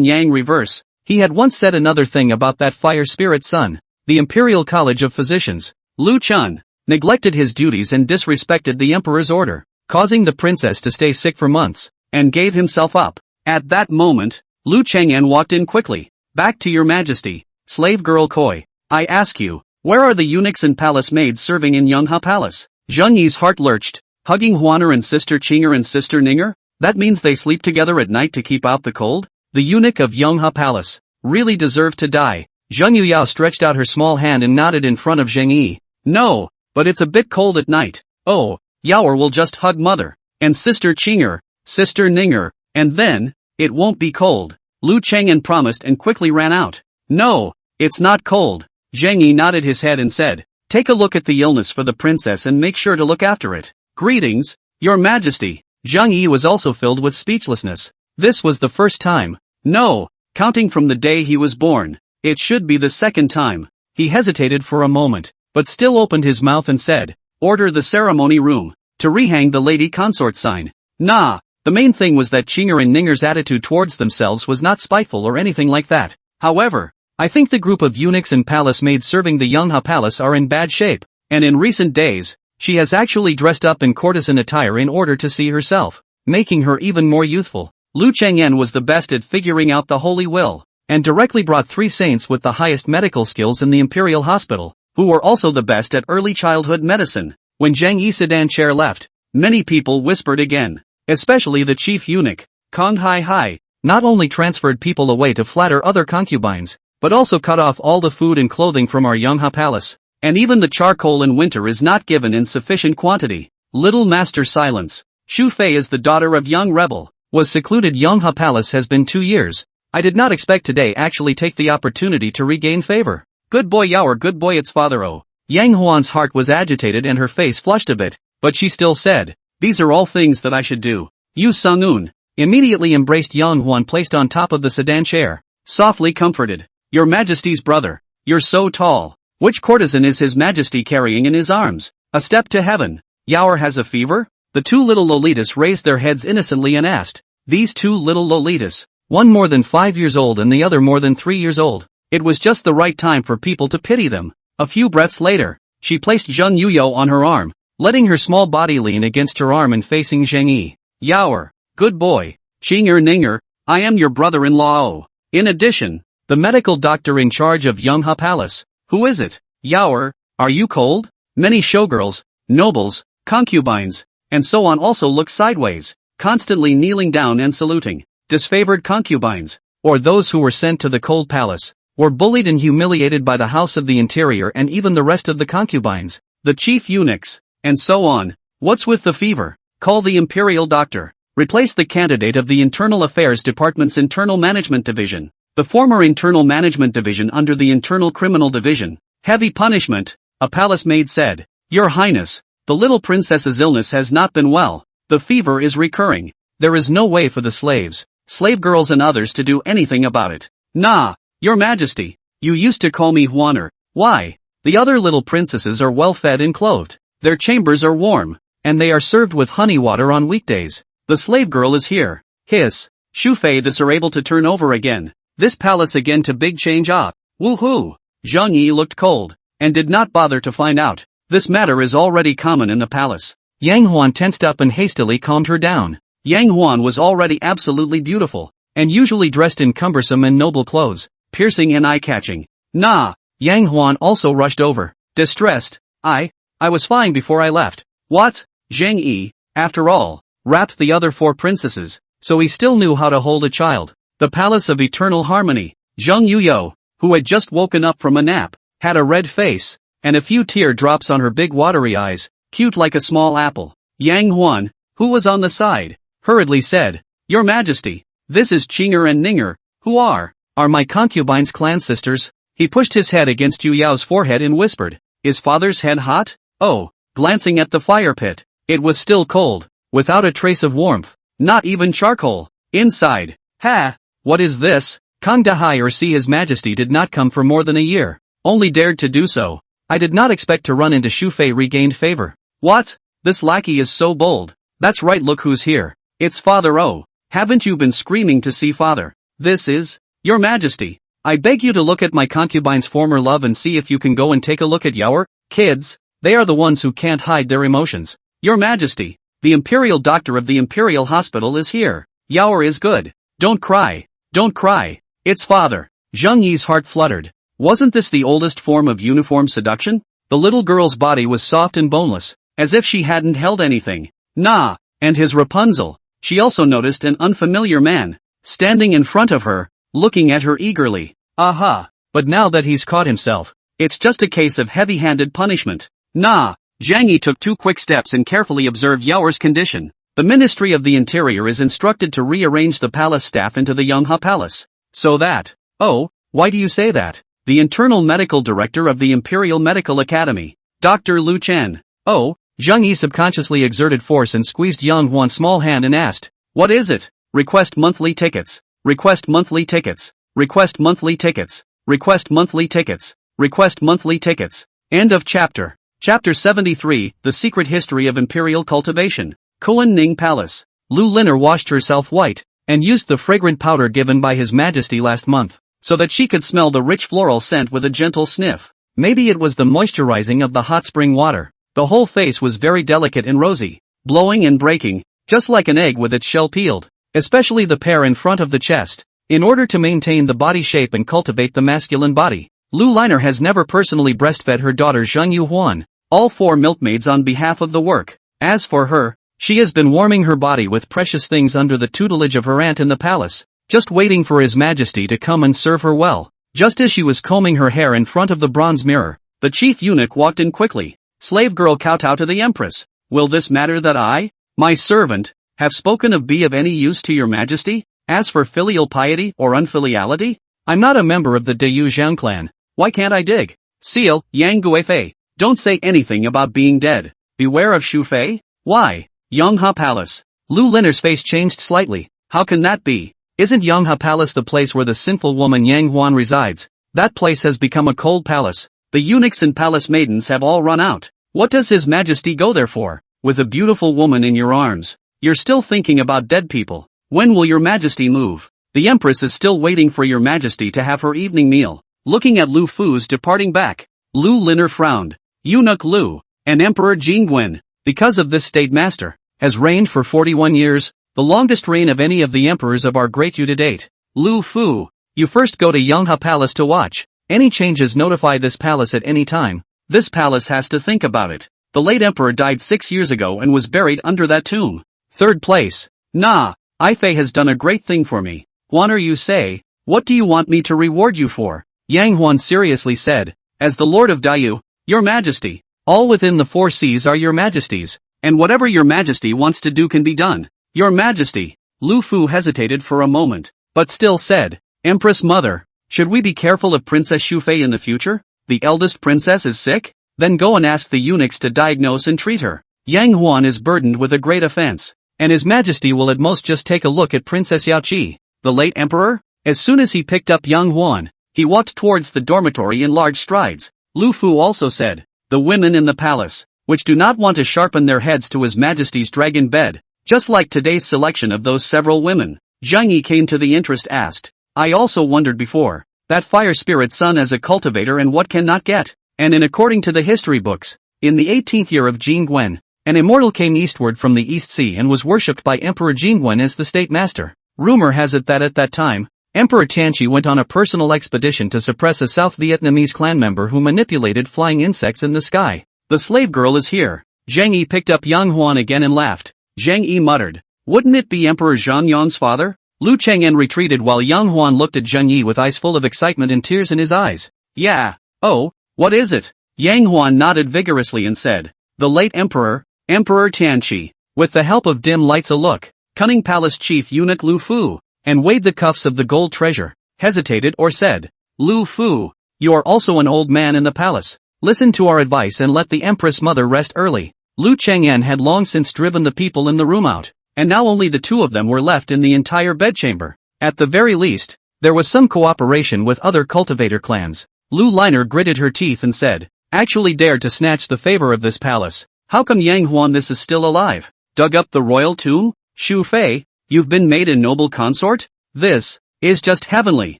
Yang reverse, he had once said another thing about that fire spirit son. The Imperial College of Physicians, Lu Chun, neglected his duties and disrespected the emperor's order, causing the princess to stay sick for months, and gave himself up. At that moment, Lu Chang'an walked in quickly. Back to Your Majesty, slave girl Koi. I ask you, where are the eunuchs and palace maids serving in Yanghe Palace? Zhang Yi's heart lurched, hugging Huaner and sister Qing'er and sister Ning'er? That means they sleep together at night to keep out the cold? The eunuch of Yanghe Palace really deserved to die. Zhang Yuyao stretched out her small hand and nodded in front of Zhang Yi. No, but it's a bit cold at night. Oh, Yaoer will just hug mother, and sister Qing'er, sister Ning'er, and then, it won't be cold. Lu Chang'an promised and quickly ran out. No, it's not cold. Zhang Yi nodded his head and said, take a look at the illness for the princess and make sure to look after it. Greetings, Your Majesty. Zhang Yi was also filled with speechlessness. This was the first time. No, counting from the day he was born. It should be the second time. He hesitated for a moment, but still opened his mouth and said, order the ceremony room, to rehang the lady consort sign. Nah, the main thing was that Qing'er and Ning'er's attitude towards themselves was not spiteful or anything like that. However, I think the group of eunuchs and palace maids serving the Yanghe Palace are in bad shape, and in recent days, she has actually dressed up in courtesan attire in order to see herself, making her even more youthful. Lu Chang'an was the best at figuring out the holy will, and directly brought 3 saints with the highest medical skills in the Imperial Hospital, who were also the best at early childhood medicine. When Zhang Yi's sedan chair left, many people whispered again, especially the chief eunuch, Kong Hai, not only transferred people away to flatter other concubines, but also cut off all the food and clothing from our Yanghe Palace, and even the charcoal in winter is not given in sufficient quantity. Little Master Silence. Xu Fei is the daughter of young rebel, was secluded Yanghe Palace has been 2 years. I did not expect today actually take the opportunity to regain favor. Good boy Yaoer, good boy its father oh. Yang Huan's heart was agitated and her face flushed a bit, but she still said, these are all things that I should do. Yu Sung-un immediately embraced Yang Huan placed on top of the sedan chair, softly comforted. Your Majesty's brother, you're so tall. Which courtesan is His Majesty carrying in his arms? A step to heaven. Yaoer has a fever? The 2 little Lolitas raised their heads innocently and asked. These 2 little Lolitas, one more than 5 years old and the other more than 3 years old. It was just the right time for people to pity them. A few breaths later, she placed Zheng Yuyo on her arm, letting her small body lean against her arm and facing Zheng Yi. Yaoer, good boy. Qinger Ninger, I am your brother-in-law. In addition, the medical doctor in charge of Yonghe Palace. Who is it? Yaoer, are you cold? Many showgirls, nobles, concubines, and so on also look sideways, constantly kneeling down and saluting. Disfavored concubines, or those who were sent to the cold palace, were bullied and humiliated by the house of the interior and even the rest of the concubines, the chief eunuchs, and so on. What's with the fever? Call the imperial doctor. Replace the candidate of the Internal Affairs Department's Internal Management Division. The former Internal Management Division under the Internal Criminal Division. Heavy punishment, a palace maid said. Your Highness, the little princess's illness has not been well. The fever is recurring. There is no way for the slaves, slave girls and others to do anything about it. Nah, Your Majesty, you used to call me Huaner. Why? The other little princesses are well fed and clothed. Their chambers are warm, and they are served with honey water on weekdays. The slave girl is here. Hiss. Shufei this are able to turn over again. This palace again to big change up. Woohoo! Zheng Yi looked cold, and did not bother to find out. This matter is already common in the palace. Yang Huan tensed up and hastily calmed her down. Yang Huan was already absolutely beautiful, and usually dressed in cumbersome and noble clothes, piercing and eye-catching. Nah! Yang Huan also rushed over, distressed. I was fine before I left. What? Zheng Yi, after all, wrapped the other 4 princesses, so he still knew how to hold a child. The Palace of Eternal Harmony. Zheng Yuyo, who had just woken up from a nap, had a red face, and a few tear drops on her big watery eyes, cute like a small apple. Yang Huan, who was on the side, hurriedly said, Your Majesty, this is Qinger and Ninger, who are my concubines' clan sisters. He pushed his head against Yu Yao's forehead and whispered, Is father's head hot? Oh, glancing at the fire pit, it was still cold, without a trace of warmth, not even charcoal, inside. Ha! What is this? Kang Dahai or see His Majesty did not come for more than a year, only dared to do so. I did not expect to run into Shufei regained favor. What? This lackey is so bold. That's right, look who's here. It's Father O. Haven't you been screaming to see Father? This is, Your Majesty. I beg you to look at my concubine's former love and see if you can go and take a look at Yaoer. Kids, they are the ones who can't hide their emotions. Your Majesty, the imperial doctor of the imperial hospital is here. Yaoer is good. Don't cry. Don't cry. It's Father. Zheng Yi's heart fluttered. Wasn't this the oldest form of uniform seduction? The little girl's body was soft and boneless, as if she hadn't held anything. Nah, and his Rapunzel. She also noticed an unfamiliar man, standing in front of her, looking at her eagerly. Aha, but now that he's caught himself, it's just a case of heavy-handed punishment. Nah, Zhang Yi took 2 quick steps and carefully observed Yaoer's condition. The Ministry of the Interior is instructed to rearrange the palace staff into the Yonghe Palace. So that, oh, why do you say that? The Internal Medical Director of the Imperial Medical Academy, Dr. Lu Chen. Oh, Zheng Yi subconsciously exerted force and squeezed Yang Huan's small hand and asked, What is it? Request monthly tickets. Request monthly tickets. Request monthly tickets. Request monthly tickets. Request monthly tickets. End of chapter. Chapter 73, The Secret History of Imperial Cultivation. Koan Ning Palace. Lu Liner washed herself white, and used the fragrant powder given by His Majesty last month, so that she could smell the rich floral scent with a gentle sniff. Maybe it was the moisturizing of the hot spring water. The whole face was very delicate and rosy, glowing and breaking, just like an egg with its shell peeled, especially the pair in front of the chest. In order to maintain the body shape and cultivate the masculine body, Lu Liner has never personally breastfed her daughter Zheng Yuhuan, all 4 milkmaids on behalf of the work. As for her, she has been warming her body with precious things under the tutelage of her aunt in the palace, just waiting for His Majesty to come and serve her well. Just as she was combing her hair in front of the bronze mirror, the chief eunuch walked in quickly. Slave girl kowtow to the Empress. Will this matter that I, my servant, have spoken of be of any use to Your Majesty? As for filial piety or unfiliality, I'm not a member of the Deyu Zhang clan. Why can't I dig? Seal, Yang Guifei. Don't say anything about being dead. Beware of Shufei. Why? Yonghe Palace. Lu Liner's face changed slightly. How can that be? Isn't Yonghe Palace the place where the sinful woman Yang Huan resides? That place has become a cold palace. The eunuchs and palace maidens have all run out. What does His Majesty go there for? With a beautiful woman in your arms. You're still thinking about dead people. When will Your Majesty move? The Empress is still waiting for Your Majesty to have her evening meal. looking at Lu Fu's departing back. Lu Linner frowned. Eunuch Lu, and Emperor Jingwen, because of this state master, has reigned for 41 years, the longest reign of any of the emperors of our great Yu to date. Lu Fu, you first go to Yanghe Palace to watch. Any changes notify this palace at any time. This palace has to think about it. The late emperor died 6 years ago and was buried under that tomb. Third place. Nah, Ifei has done a great thing for me. Huan, you say, what do you want me to reward you for? Yang Huan seriously said, as the Lord of Daiyu, Your Majesty, all within the 4 seas are Your Majesty's, and whatever Your Majesty wants to do can be done. Your Majesty. Lu Fu hesitated for a moment, but still said, Empress Mother, should we be careful of Princess Shufei in the future? The eldest princess is sick? Then go and ask the eunuchs to diagnose and treat her. Yang Huan is burdened with a great offense, and His Majesty will at most just take a look at Princess Yaoqi. The late emperor? As soon as he picked up Yang Huan, he walked towards the dormitory in large strides. Lu Fu also said, the women in the palace, which do not want to sharpen their heads to His Majesty's dragon bed, just like today's selection of those several women. Zhang Yi came to the interest asked, I also wondered before, that fire spirit son as a cultivator and what cannot get, and in according to the history books, in the 18th year of Jingwen, an immortal came eastward from the East Sea and was worshipped by Emperor Jingwen as the state master. Rumor has it that at that time, Emperor Tianqi went on a personal expedition to suppress a South Vietnamese clan member who manipulated flying insects in the sky. The slave girl is here. Zhang Yi picked up Yang Huan again and laughed. Zhang Yi muttered, wouldn't it be Emperor Zhang Yang's father? Lu Cheng'en retreated while Yang Huan looked at Zhang Yi with eyes full of excitement and tears in his eyes. Yeah. Oh, what is it? Yang Huan nodded vigorously and said, the late emperor, Emperor Tianqi, with the help of dim lights a look, cunning palace chief eunuch Lu Fu, and weighed the cuffs of the gold treasure, hesitated or said, Lu Fu, you are also an old man in the palace. Listen to our advice and let the Empress Mother rest early. Lu Cheng'en had long since driven the people in the room out, and now only the 2 of them were left in the entire bedchamber. At the very least, there was some cooperation with other cultivator clans. Lu Liner gritted her teeth and said, actually dared to snatch the favor of this palace. How come Yang Huan this is still alive? Dug up the royal tomb? Shu Fei, you've been made a noble consort? This is just heavenly.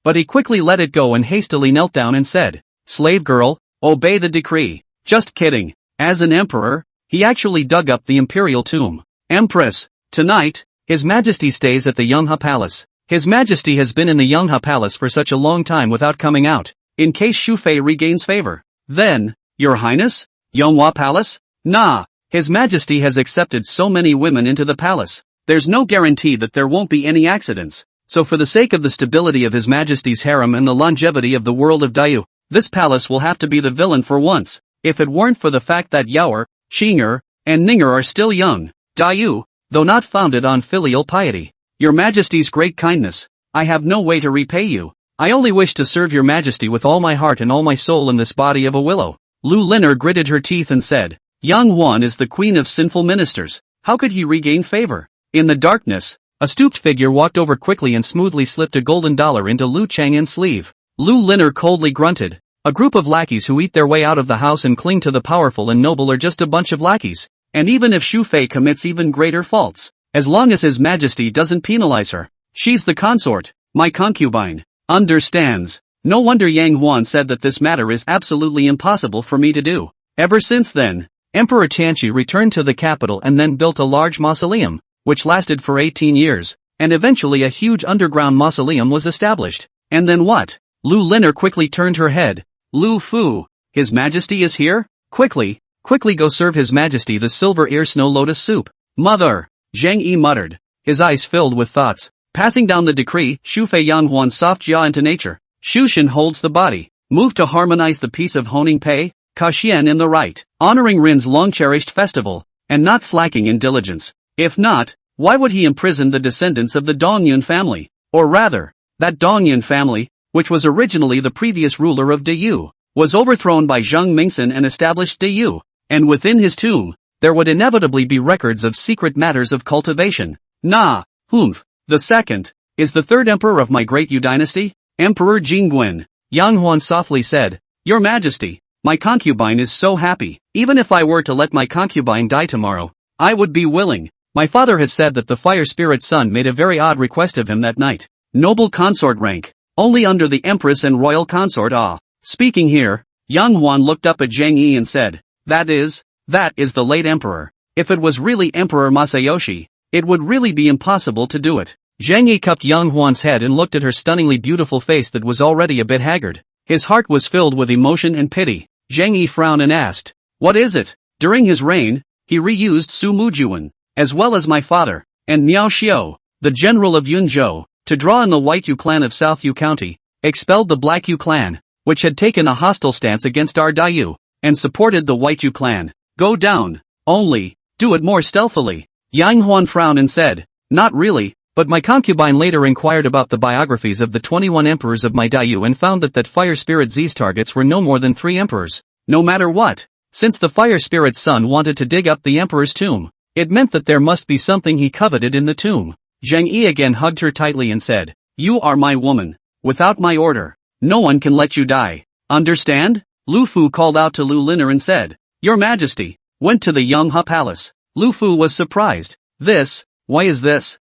But he quickly let it go and hastily knelt down and said, slave girl, obey the decree. Just kidding. As an emperor, he actually dug up the imperial tomb. Empress, tonight, His Majesty stays at the Yanghe Palace. His Majesty has been in the Yanghe Palace for such a long time without coming out, in case Shu Fei regains favor. Then, Your Highness? Yonghua Palace? Nah, His Majesty has accepted so many women into the palace. There's no guarantee that there won't be any accidents. So for the sake of the stability of His Majesty's harem and the longevity of the world of Daiyu, this palace will have to be the villain for once. If it weren't for the fact that Yaoer, Qinger, and Ninger are still young, Daiyu, though not founded on filial piety, Your Majesty's great kindness, I have no way to repay you. I only wish to serve Your Majesty with all my heart and all my soul in this body of a willow. Lu Liner gritted her teeth and said, Yang Huan is the queen of sinful ministers. How could he regain favor? In the darkness, a stooped figure walked over quickly and smoothly slipped a golden dollar into Lu Cheng'en's sleeve. Lu Liner coldly grunted. A group of lackeys who eat their way out of the house and cling to the powerful and noble are just a bunch of lackeys. And even if Shu Fei commits even greater faults, as long as His Majesty doesn't penalize her, she's the consort, my concubine. Understands. No wonder Yang Huan said that this matter is absolutely impossible for me to do. Ever since then, Emperor Tianqi returned to the capital and then built a large mausoleum, which lasted for 18 years, and eventually a huge underground mausoleum was established. And then what? Lu Liner quickly turned her head. Lu Fu, His Majesty is here? Quickly go serve His Majesty the silver ear snow lotus soup. Mother! Zhang Yi muttered, his eyes filled with thoughts. Passing down the decree, Shu Fei Yang Huan's soft jia into nature. Shu Shen holds the body. Move to harmonize the peace of Honing Pei, Kaxian in the right. Honoring Rin's long-cherished festival, and not slacking in diligence. If not, why would he imprison the descendants of the Dongyun family? Or rather, that Dongyun family, which was originally the previous ruler of Daiyu, was overthrown by Zheng Mingsen and established Daiyu, and within his tomb, there would inevitably be records of secret matters of cultivation. Nah, humph. The second, is the third emperor of my great Yu dynasty, Emperor Jingwen. Yang Huan softly said, Your Majesty, my concubine is so happy. Even if I were to let my concubine die tomorrow, I would be willing. My father has said that the fire spirit son made a very odd request of him that night. Noble consort rank. Only under the empress and royal consort. Ah. Speaking here, Yang Huan looked up at Zhang Yi and said, that is the late emperor. If it was really Emperor Masayoshi, it would really be impossible to do it. Zhang Yi cupped Yang Huan's head and looked at her stunningly beautiful face that was already a bit haggard. His heart was filled with emotion and pity. Zhang Yi frowned and asked, what is it? During his reign, he reused Su Mujuan, as well as my father, and Miao Xiao, the general of Yunzhou, to draw in the White Yu clan of South Yu County, expelled the Black Yu clan, which had taken a hostile stance against our Dayu, and supported the White Yu clan. Go down. Only, do it more stealthily. Yang Huan frowned and said, not really, but my concubine later inquired about the biographies of the 21 emperors of my Dayu and found that Fire Spirit Z's targets were no more than 3 emperors. No matter what, since the Fire Spirit's son wanted to dig up the emperor's tomb, it meant that there must be something he coveted in the tomb. Zhang Yi again hugged her tightly and said, you are my woman. Without my order, no one can let you die. Understand? Lu Fu called out to Lu Liner and said, Your Majesty, went to the Yonghua Palace. Lu Fu was surprised. Why is this?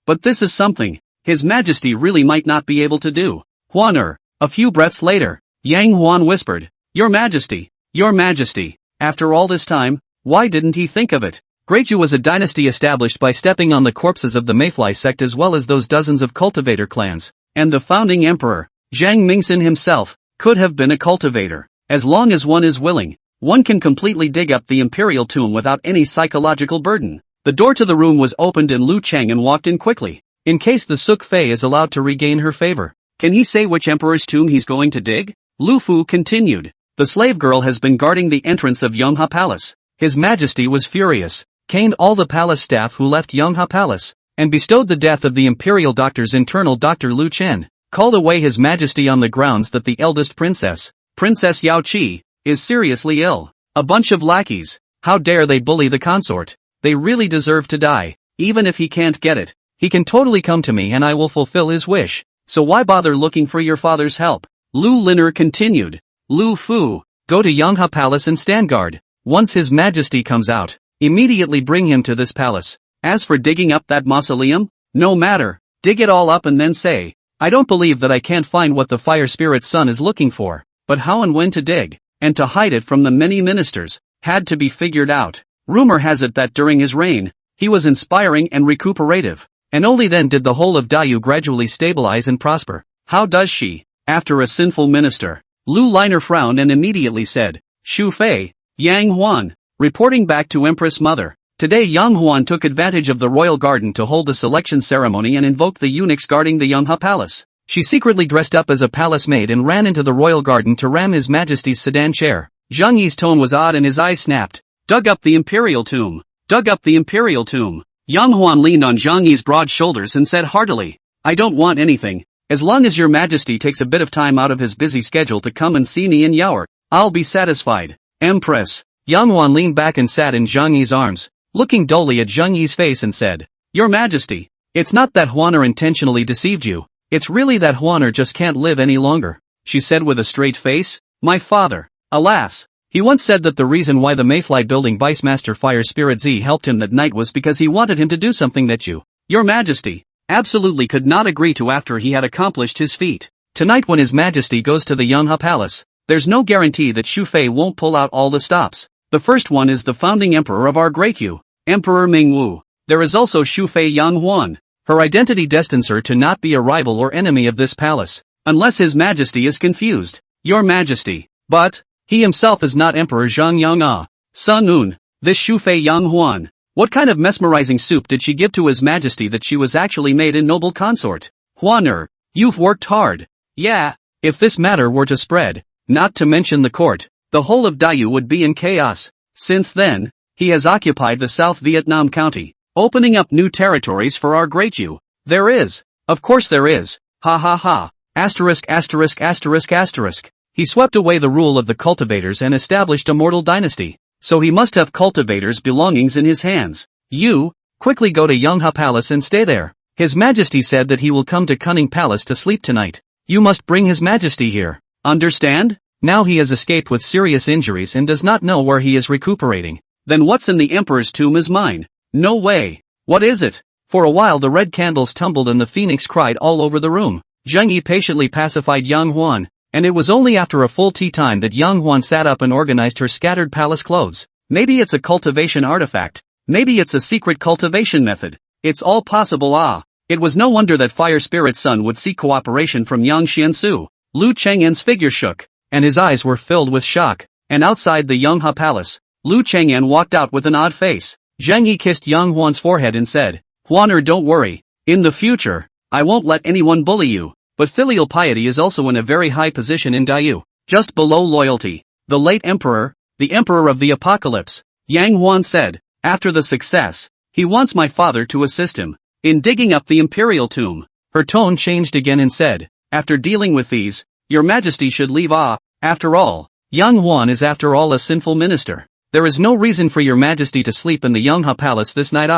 But this is something His Majesty really might not be able to do. Huaner. A few breaths later, Yang Huan whispered, Your Majesty, Your Majesty. After all this time, why didn't he think of it? Greatju was a dynasty established by stepping on the corpses of the Mayfly sect as well as those dozens of cultivator clans, and the founding emperor, Zhang Mingxin himself, could have been a cultivator. As long as one is willing, one can completely dig up the imperial tomb without any psychological burden. The door to the room was opened and Lu Chang'an walked in quickly, in case the Suk Fei is allowed to regain her favor. Can he say which emperor's tomb he's going to dig? Lu Fu continued. The slave girl has been guarding the entrance of Yonghua Palace. His Majesty was furious, caned all the palace staff who left Yonghua Palace, and bestowed the death of the imperial doctor's internal Dr. Lu Chen, called away His Majesty on the grounds that the eldest princess, Princess Yao Qi, is seriously ill. A bunch of lackeys, how dare they bully the consort? They really deserve to die. Even if he can't get it, he can totally come to me and I will fulfill his wish. So why bother looking for your father's help? Lu Liner continued. Lu Fu, go to Yonghua Palace and stand guard. Once His Majesty comes out, immediately bring him to this palace. As for digging up that mausoleum, no matter, dig it all up and then say, I don't believe that I can't find what the Fire Spirit's son is looking for, but how and when to dig, and to hide it from the many ministers, had to be figured out. Rumor has it that during his reign, he was inspiring and recuperative, and only then did the whole of Dayu gradually stabilize and prosper. How does she, after a sinful minister? Lu Liner frowned and immediately said, Shu Fei, Yang Huan. Reporting back to Empress Mother. Today Yang Huan took advantage of the royal garden to hold the selection ceremony and invoked the eunuchs guarding the Yonghua Palace. She secretly dressed up as a palace maid and ran into the royal garden to ram His Majesty's sedan chair. Zhang Yi's tone was odd and his eyes snapped. Dug up the imperial tomb. Dug up the imperial tomb. Yang Huan leaned on Zhang Yi's broad shoulders and said heartily, I don't want anything. As long as Your Majesty takes a bit of time out of his busy schedule to come and see me in Yaoer, I'll be satisfied. Empress. Yang Huan leaned back and sat in Zhang Yi's arms, looking dully at Zhang Yi's face and said, Your Majesty, it's not that Huaner intentionally deceived you, it's really that Huaner just can't live any longer. She said with a straight face, My father, alas, he once said that the reason why the Mayfly building Vice Master Fire Spirit Z helped him that night was because he wanted him to do something that you, Your Majesty, absolutely could not agree to after he had accomplished his feat. Tonight when His Majesty goes to the Yonghua Palace, there's no guarantee that Shu Fei won't pull out all the stops. The first one is the founding emperor of our Great Yu, Emperor Mingwu. There is also Shu Fei Yang Huan. Her identity destines her to not be a rival or enemy of this palace, unless His Majesty is confused. Your Majesty. But, he himself is not Emperor Zhang Yang Sun Un, this Shu Fei Yang Huan. What kind of mesmerizing soup did she give to His Majesty that she was actually made a noble consort? Huaner, you've worked hard. Yeah, if this matter were to spread, not to mention the court, the whole of Dayu would be in chaos. Since then, he has occupied the South Vietnam County, opening up new territories for our Great Yu. There is. Of course there is. Ha ha ha. Asterisk asterisk asterisk asterisk. He swept away the rule of the cultivators and established a mortal dynasty. So he must have cultivators' belongings in his hands. You, quickly go to Yonghua Palace and stay there. His Majesty said that he will come to Cunning Palace to sleep tonight. You must bring His Majesty here. Understand? Now he has escaped with serious injuries and does not know where he is recuperating. Then what's in the Emperor's tomb is mine. No way. What is it? For a while the red candles tumbled and the phoenix cried all over the room. Zheng Yi patiently pacified Yang Huan, and it was only after a full tea time that Yang Huan sat up and organized her scattered palace clothes. Maybe it's a cultivation artifact. Maybe it's a secret cultivation method. It's all possible. It was no wonder that Fire Spirit Sun would seek cooperation from Yang Xiansu. Lu Chang'an's figure shook, and his eyes were filled with shock, and outside the Yonghe Palace, Lu Chang'an walked out with an odd face. Zheng Yi kissed Yang Huan's forehead and said, "Huaner, don't worry. In the future, I won't let anyone bully you, but filial piety is also in a very high position in Daiyu, just below loyalty. The late emperor, the emperor of the apocalypse," Yang Huan said, after the success, "he wants my father to assist him in digging up the imperial tomb." Her tone changed again and said, "After dealing with these, your majesty should leave. After all, Yang Huan is after all a sinful minister. There is no reason for your majesty to sleep in the Yonghe Palace this night.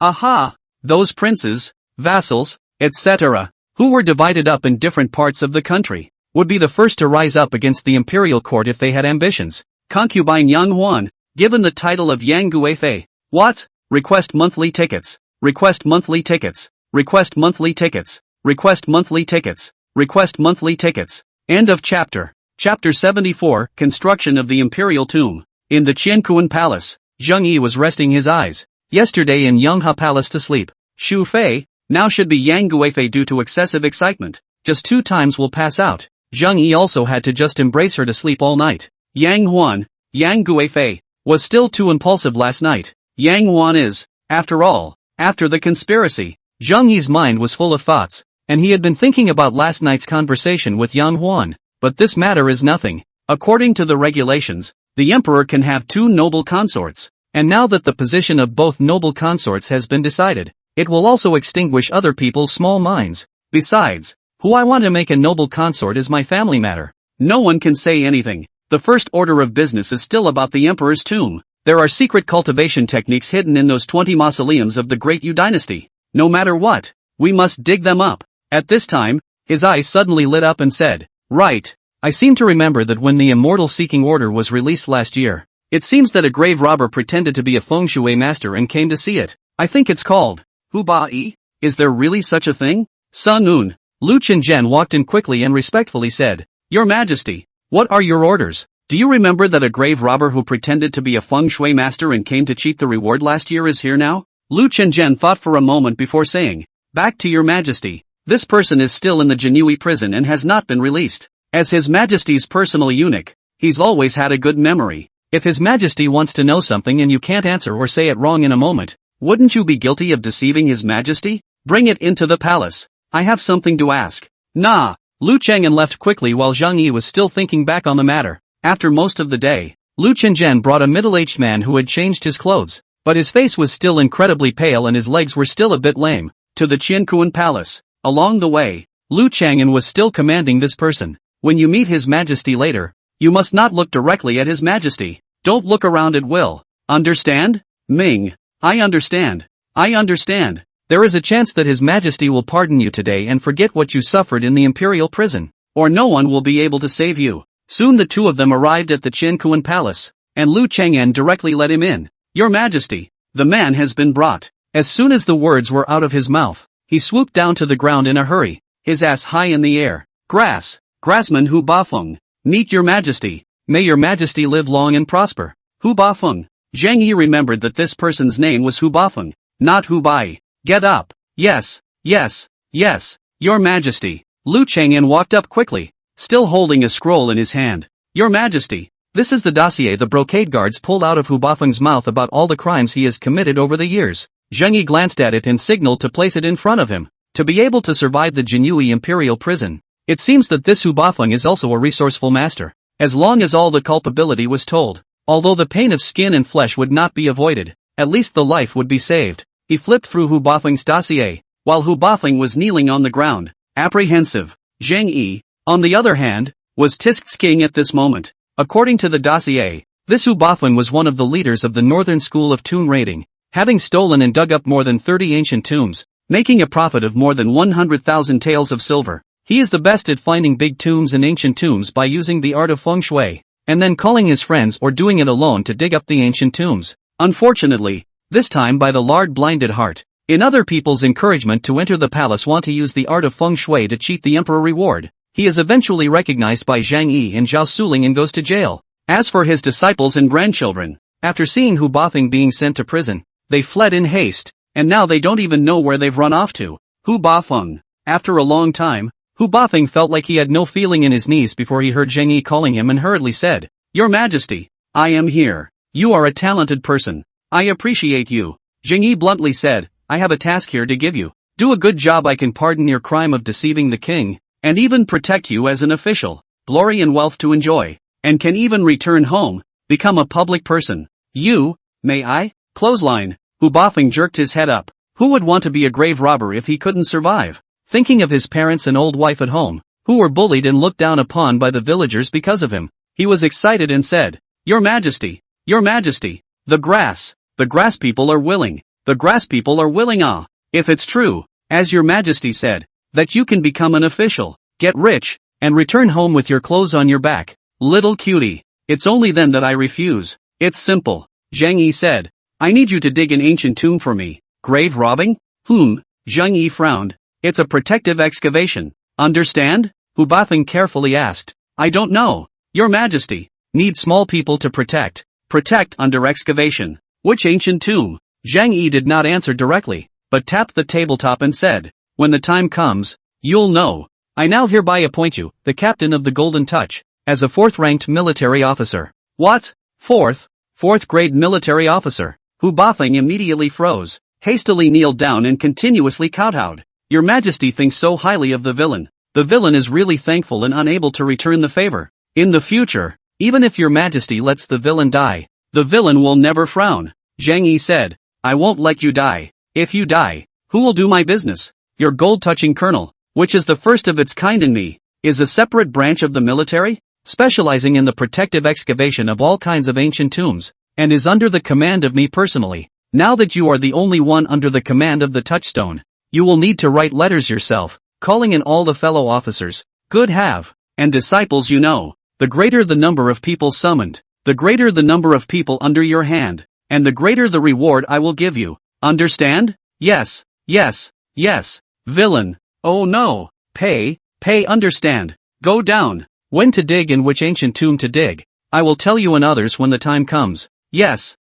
Aha! Those princes, vassals, etc., who were divided up in different parts of the country, would be the first to rise up against the imperial court if they had ambitions. Concubine Yang Huan, given the title of Yang Guifei. What? Request monthly tickets. Request monthly tickets. Request monthly tickets. Request monthly tickets. Request monthly tickets. End of chapter. Chapter 74, Construction of the Imperial Tomb. In the Qiankuan Palace, Zheng Yi was resting his eyes, yesterday in Yonghe Palace to sleep. Xu Fei, now should be Yang Guifei due to excessive excitement. Just 2 times will pass out. Zheng Yi also had to just embrace her to sleep all night. Yang Huan, Yang Guifei, was still too impulsive last night. Yang Huan is, after all, after the conspiracy. Zheng Yi's mind was full of thoughts, and he had been thinking about last night's conversation with Yang Huan. But this matter is nothing. According to the regulations, the emperor can have 2 noble consorts, and now that the position of both noble consorts has been decided, it will also extinguish other people's small minds. Besides, who I want to make a noble consort is my family matter. No one can say anything. The first order of business is still about the emperor's tomb. There are secret cultivation techniques hidden in those 20 mausoleums of the great Yu dynasty. No matter what, we must dig them up. At this time, his eyes suddenly lit up and said, "Right. I seem to remember that when the Immortal Seeking Order was released last year, it seems that a grave robber pretended to be a feng shui master and came to see it. I think it's called Hu Ba Yi. Is there really such a thing?" Sun Un, Lu Qingzhen walked in quickly and respectfully said, "Your Majesty, what are your orders? Do you remember that a grave robber who pretended to be a feng shui master and came to cheat the reward last year is here now?" Lu Qingzhen thought for a moment before saying, "Back to your Majesty. This person is still in the Jinui prison and has not been released. As His Majesty's personal eunuch, he's always had a good memory. If His Majesty wants to know something and you can't answer or say it wrong in a moment, wouldn't you be guilty of deceiving His Majesty? Bring it into the palace. I have something to ask." Nah. Lu Chang'an left quickly while Zheng Yi was still thinking back on the matter. After most of the day, Lu Qingzhen brought a middle-aged man who had changed his clothes, but his face was still incredibly pale and his legs were still a bit lame, to the Qiankuan Palace. Along the way, Lu Chang'an was still commanding this person. "When you meet His Majesty later, you must not look directly at His Majesty. Don't look around at will. Understand?" Ming, I understand. I understand. There is a chance that His Majesty will pardon you today and forget what you suffered in the imperial prison, or no one will be able to save you. Soon the 2 of them arrived at the Qiankuan Palace, and Lu Chang'an directly let him in. "Your Majesty, the man has been brought." As soon as the words were out of his mouth, he swooped down to the ground in a hurry, his ass high in the air. Grassman Hu Bafeng, meet your Majesty. May your Majesty live long and prosper." Hu Bafeng. Zheng Yi remembered that this person's name was Hu Bafeng, not Hu Bai. "Get up." Yes, your Majesty." Lu Chang'an walked up quickly, still holding a scroll in his hand. "Your Majesty, this is the dossier the brocade guards pulled out of Hu Bafeng's mouth about all the crimes he has committed over the years." Zheng Yi glanced at it and signaled to place it in front of him. To be able to survive the Jinui imperial prison, it seems that this Hu Bafeng is also a resourceful master. As long as all the culpability was told, although the pain of skin and flesh would not be avoided, at least the life would be saved. He flipped through Hu Bafeng's dossier, while Hu Bafeng was kneeling on the ground, apprehensive. Zheng Yi, on the other hand, was Tisk's king at this moment. According to the dossier, this Hu Bafeng was one of the leaders of the Northern School of Tomb Raiding, having stolen and dug up more than 30 ancient tombs, making a profit of more than 100,000 taels of silver. He is the best at finding big tombs and ancient tombs by using the art of feng shui, and then calling his friends or doing it alone to dig up the ancient tombs. Unfortunately, this time by the lard blinded heart, In other people's encouragement to enter the palace want to use the art of feng shui to cheat the emperor reward. He is eventually recognized by Zhang Yi and Zhao Suling and goes to jail. As for his disciples and grandchildren, after seeing Hu Bafeng being sent to prison, they fled in haste, and now they don't even know where they've run off to. Hu Bafeng. After a long time, Hu Bafeng felt like he had no feeling in his knees before he heard Zhang Yi calling him and hurriedly said, "Your Majesty, I am here. You are a talented person. I appreciate you." Zhang Yi bluntly said, "I have a task here to give you. Do a good job. I can pardon your crime of deceiving the king, and even protect you as an official, glory and wealth to enjoy, and can even return home, become a public person. You, may I?" Clothesline. Hu Bafeng jerked his head up. Who would want to be a grave robber if he couldn't survive? Thinking of his parents and old wife at home, who were bullied and looked down upon by the villagers because of him, he was excited and said, "Your Majesty, Your Majesty, the grass people are willing, the grass people are willing. Ah, if it's true, as Your Majesty said, that you can become an official, get rich, and return home with your clothes on your back, little cutie, it's only then that I refuse. It's simple." Zhang Yi said, "I need you to dig an ancient tomb for me." Grave robbing? Zhang Yi frowned. "It's a protective excavation. Understand?" Hu Bafeng carefully asked. "I don't know, Your Majesty. Need small people to protect. Protect under excavation. Which ancient tomb?" Zhang Yi did not answer directly, but tapped the tabletop and said, "When the time comes, you'll know. I now hereby appoint you, the captain of the Golden Touch, as a fourth-ranked military officer." What? Fourth grade military officer? Hu Bafeng immediately froze, hastily kneeled down and continuously kowtowed. "Your Majesty thinks so highly of the villain. The villain is really thankful and unable to return the favor. In the future, even if Your Majesty lets the villain die, the villain will never frown." Zhang Yi said, "I won't let you die. If you die, who will do my business? Your gold-touching colonel, which is the first of its kind in me, is a separate branch of the military, specializing in the protective excavation of all kinds of ancient tombs, and is under the command of me personally. Now that you are the only one under the command of the touchstone, you will need to write letters yourself, calling in all the fellow officers, good have, and disciples you know. The greater the number of people summoned, the greater the number of people under your hand, and the greater the reward I will give you. Understand?" Yes. Villain. Oh no. Pay, understand. Go down. When to dig and which ancient tomb to dig, I will tell you and others when the time comes. Yes.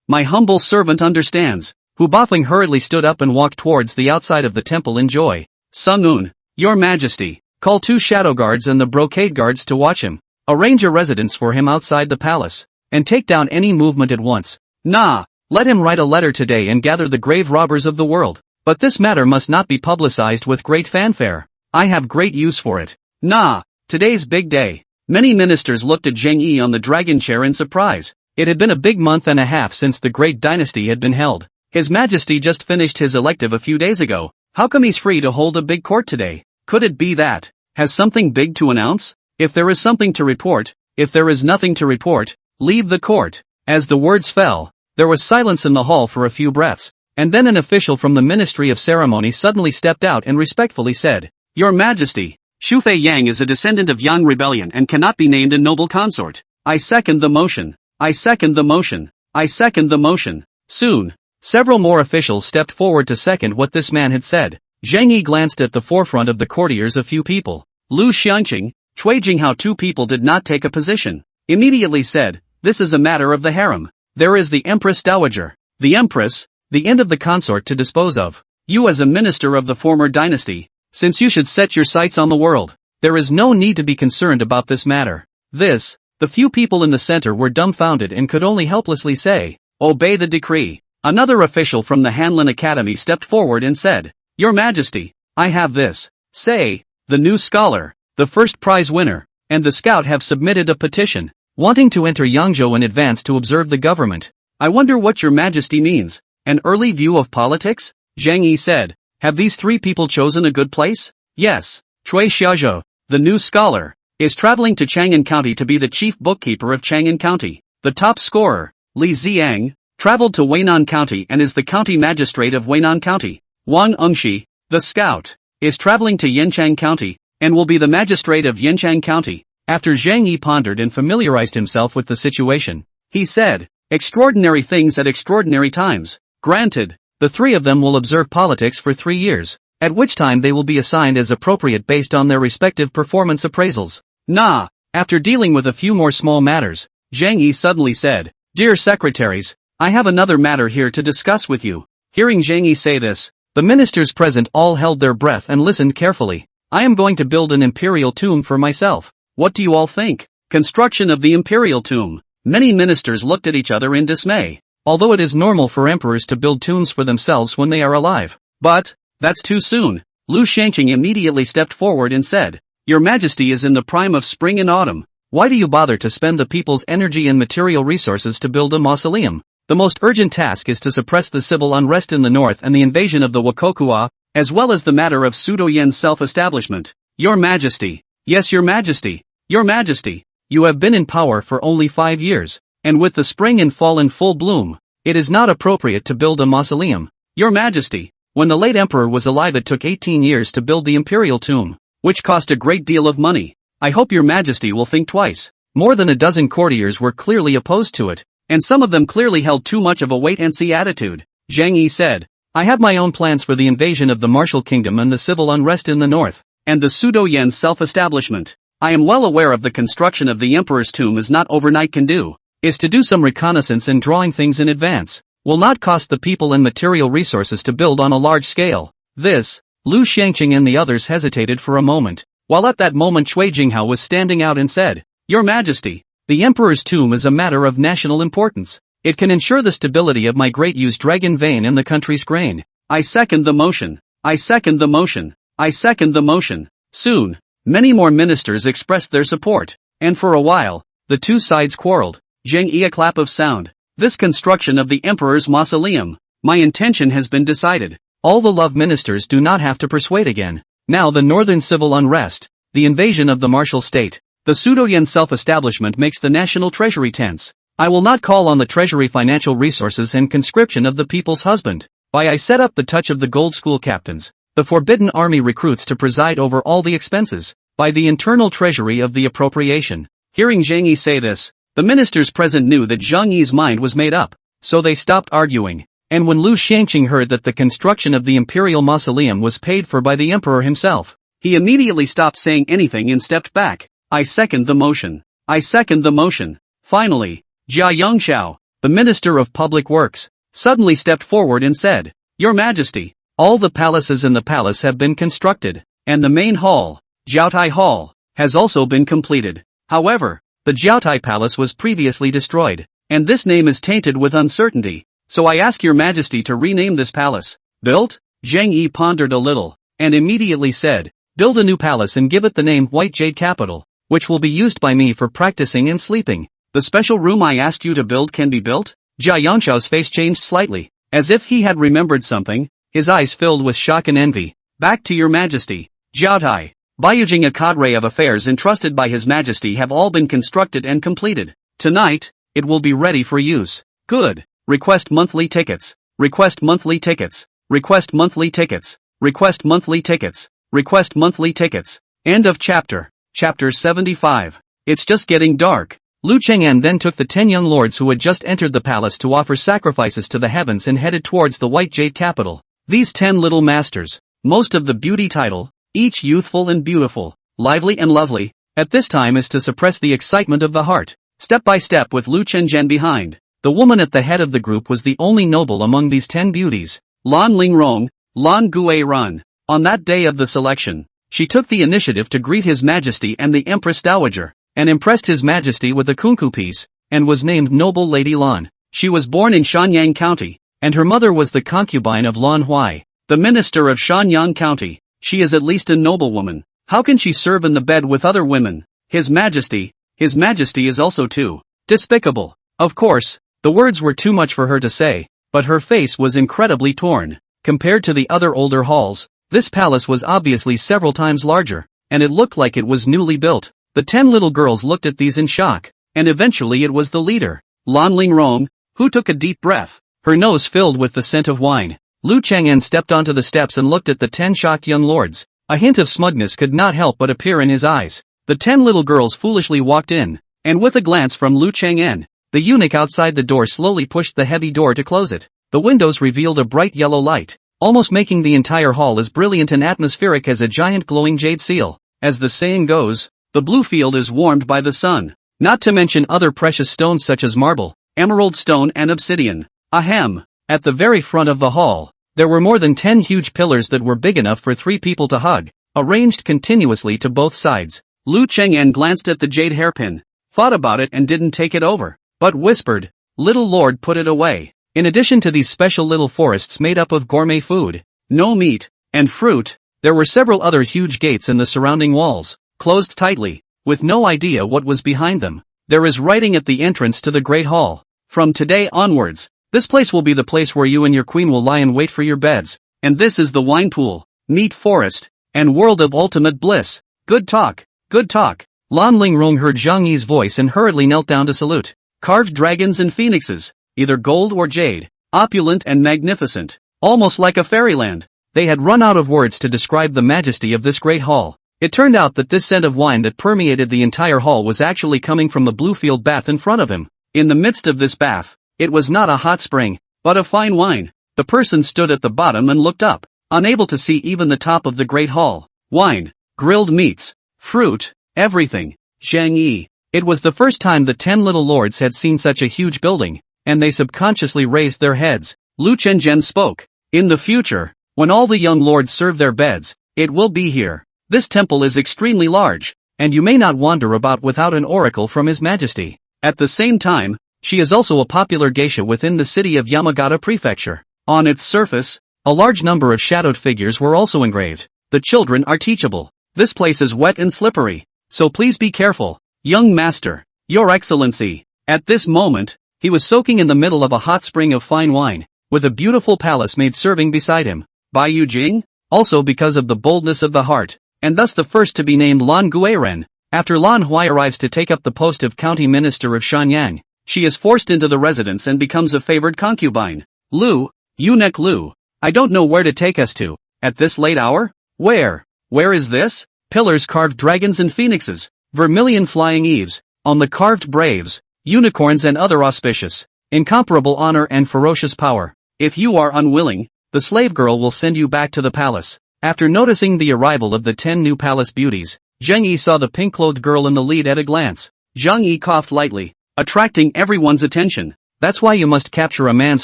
My humble servant understands. Hu Bafeng hurriedly stood up and walked towards the outside of the temple in joy. "Sun-un, Your Majesty, call 2 shadow guards and the brocade guards to watch him. Arrange a residence for him outside the palace, and take down any movement at once. Nah, let him write a letter today and gather the grave robbers of the world. But this matter must not be publicized with great fanfare. I have great use for it. Nah, today's big day." Many ministers looked at Zhang Yi on the dragon chair in surprise. It had been a big month and a half since the great dynasty had been held. His Majesty just finished his elective a few days ago. How come he's free to hold a big court today? Could it be that, has something big to announce? If there is something to report, if there is nothing to report, leave the court. As the words fell, there was silence in the hall for a few breaths, and then an official from the Ministry of Ceremony suddenly stepped out and respectfully said, "Your Majesty, Shufei Yang is a descendant of Yang Rebellion and cannot be named a noble consort. I second the motion. I second the motion. I second the motion." Soon, several more officials stepped forward to second what this man had said. Zhang Yi glanced at the forefront of the courtiers. A few people, Lu Xiangqing, Cui Jinghao, 2 people did not take a position. Immediately said, "This is a matter of the harem. There is the Empress Dowager, the Empress, the end of the consort to dispose of. You as a minister of the former dynasty, since you should set your sights on the world, there is no need to be concerned about this matter." The few people in the center were dumbfounded and could only helplessly say, "Obey the decree." Another official from the Hanlin Academy stepped forward and said, "Your Majesty, I have this. Say, the new scholar, the first prize winner, and the scout have submitted a petition, wanting to enter Yangzhou in advance to observe the government. I wonder what Your Majesty means. An early view of politics?" Zhang Yi said, "Have these 3 people chosen a good place?" "Yes. Cui Xiaozhou, the new scholar, is traveling to Chang'an County to be the chief bookkeeper of Chang'an County. The top scorer, Li Ziang, traveled to Weinan County and is the county magistrate of Weinan County. Wang Engshi, the scout, is traveling to Yanchang County, and will be the magistrate of Yanchang County." After Zhang Yi pondered and familiarized himself with the situation, he said, "Extraordinary things at extraordinary times. Granted, The three of them will observe politics for 3 years, at which time they will be assigned as appropriate based on their respective performance appraisals. Nah. After dealing with a few more small matters, Zhang Yi suddenly said, "Dear secretaries, I have another matter here to discuss with you." Hearing Zhang Yi say this, the ministers present all held their breath and listened carefully. I am going to build an imperial tomb for myself. What do you all think? Construction of the imperial tomb. Many ministers looked at each other in dismay. Although it is normal for emperors to build tombs for themselves when they are alive. But, that's too soon. Lu Shangqing immediately stepped forward and said, "Your Majesty is in the prime of spring and autumn. Why do you bother to spend the people's energy and material resources to build a mausoleum? The most urgent task is to suppress the civil unrest in the north and the invasion of the Wakokua, as well as the matter of Sudoyen's self-establishment. Your Majesty." "Yes, Your Majesty. Your Majesty. You have been in power for only 5 years, and with the spring and fall in full bloom, it is not appropriate to build a mausoleum. Your Majesty. When the late emperor was alive it took 18 years to build the imperial tomb, which cost a great deal of money. I hope Your Majesty will think twice." More than a dozen courtiers were clearly opposed to it, and some of them clearly held too much of a wait-and-see attitude. Zhang Yi said, "I have my own plans for the invasion of the martial kingdom and the civil unrest in the north, and the Sudoyen's self-establishment. I am well aware of the construction of the emperor's tomb is not overnight can do, is to do some reconnaissance and drawing things in advance, will not cost the people and material resources to build on a large scale." This, Lu Shangqing and the others hesitated for a moment, while at that moment Cui Jinghao was standing out and said, "Your Majesty, the emperor's tomb is a matter of national importance. It can ensure the stability of my great used dragon vein and the country's grain. I second the motion. I second the motion. I second the motion." Soon, many more ministers expressed their support, and for a while, the two sides quarreled. Zhang Yi, a clap of sound. "This construction of the emperor's mausoleum. My intention has been decided. All the love ministers do not have to persuade again. Now the northern civil unrest, the invasion of the martial state, the Sudoyen self-establishment makes the national treasury tense. I will not call on the treasury financial resources and conscription of the people's husband. I set up the touch of the gold school captains, the forbidden army recruits to preside over all the expenses, by the internal treasury of the appropriation." Hearing Zhang Yi say this, the ministers present knew that Zhang Yi's mind was made up, so they stopped arguing. And when Lu Shangqing heard that the construction of the imperial mausoleum was paid for by the emperor himself, he immediately stopped saying anything and stepped back. "I second the motion. I second the motion." Finally, Jia Yongxiao, the Minister of Public Works, suddenly stepped forward and said, "Your Majesty, all the palaces in the palace have been constructed, and the main hall, Jiaotai Hall, has also been completed. However, the Jiaotai Palace was previously destroyed, and this name is tainted with uncertainty. So I ask Your Majesty to rename this palace." "Built?" Zhang Yi pondered a little, and immediately said, "Build a new palace and give it the name White Jade Capital, which will be used by me for practicing and sleeping. The special room I asked you to build can be built?" Jia Yongxiao's face changed slightly, as if he had remembered something, his eyes filled with shock and envy. "Back to Your Majesty. Jiaotai, Baiyujing, a cadre of affairs entrusted by His Majesty, have all been constructed and completed. Tonight, it will be ready for use." "Good. Request monthly tickets. Request monthly tickets. Request monthly tickets. Request monthly tickets. Request monthly tickets." End of chapter. Chapter 75. It's just getting dark. Lu Cheng'an then took the 10 young lords who had just entered the palace to offer sacrifices to the heavens and headed towards the White Jade Capital. These 10 little masters, most of the beauty title, each youthful and beautiful, lively and lovely, at this time is to suppress the excitement of the heart. Step by step with Lu Chengjian behind, the woman at the head of the group was the only noble among these 10 beauties, Lan Lingrong, Lan Gui Run. On that day of the selection, she took the initiative to greet His Majesty and the Empress Dowager, and impressed His Majesty with a concubine, and was named Noble Lady Lan. She was born in Shanyang County, and her mother was the concubine of Lan Huai, the minister of Shanyang County. She is at least a noblewoman. How can she serve in the bed with other women? His Majesty is also too despicable. Of course, the words were too much for her to say, but her face was incredibly torn. Compared to the other older halls, this palace was obviously several times larger, and it looked like it was newly built. The 10 little girls looked at these in shock, and eventually it was the leader, Lan Lingrong, who took a deep breath, her nose filled with the scent of wine. Lu Cheng'an stepped onto the steps and looked at the 10 shocked young lords. A hint of smugness could not help but appear in his eyes. The 10 little girls foolishly walked in, and with a glance from Lu Cheng'an, the eunuch outside the door slowly pushed the heavy door to close it. The windows revealed a bright yellow light, almost making the entire hall as brilliant and atmospheric as a giant glowing jade seal. As the saying goes, the blue field is warmed by the sun. Not to mention other precious stones such as marble, emerald stone and obsidian. Ahem. At the very front of the hall, there were more than 10 huge pillars that were big enough for 3 people to hug, arranged continuously to both sides. Lu Cheng'an glanced at the jade hairpin, thought about it and didn't take it over, but whispered, "Little Lord, put it away." In addition to these special little forests made up of gourmet food, no meat, and fruit, there were several other huge gates in the surrounding walls, closed tightly, with no idea what was behind them. There is writing at the entrance to the Great Hall. From today onwards, this place will be the place where you and your queen will lie in wait for your beds, and this is the wine pool, meat forest, and world of ultimate bliss. Good talk, good talk. Lan Lingrong heard Zhang Yi's voice and hurriedly knelt down to salute. Carved dragons and phoenixes, either gold or jade, opulent and magnificent, almost like a fairyland. They had run out of words to describe the majesty of this great hall. It turned out that this scent of wine that permeated the entire hall was actually coming from the Bluefield bath in front of him. In the midst of this bath, it was not a hot spring, but a fine wine. The person stood at the bottom and looked up, unable to see even the top of the great hall. Wine, grilled meats, fruit, everything. Zhang Yi. It was the first time the 10 little lords had seen such a huge building, and they subconsciously raised their heads. Lu Chenjian spoke. In the future, when all the young lords serve their beds, it will be here. This temple is extremely large, and you may not wander about without an oracle from His Majesty. At the same time, she is also a popular geisha within the city of Yamagata Prefecture. On its surface, a large number of shadowed figures were also engraved. The children are teachable. This place is wet and slippery, so please be careful. Young master, Your Excellency. At this moment, he was soaking in the middle of a hot spring of fine wine, with a beautiful palace maid serving beside him. Bai Yu Jing? Also because of the boldness of the heart, and thus the first to be named Lan Guiren. After Lan Hui arrives to take up the post of county minister of Shanyang, she is forced into the residence and becomes a favored concubine. Lu, eunuch Lu, I don't know where to take us to, at this late hour? Where is this? Pillars carved dragons and phoenixes, vermilion flying eaves, on the carved braves, unicorns and other auspicious, incomparable honor and ferocious power. If you are unwilling, the slave girl will send you back to the palace. After noticing the arrival of the 10 new palace beauties, Zhang Yi saw the pink-clothed girl in the lead at a glance. Zhang Yi coughed lightly, attracting everyone's attention. That's why you must capture a man's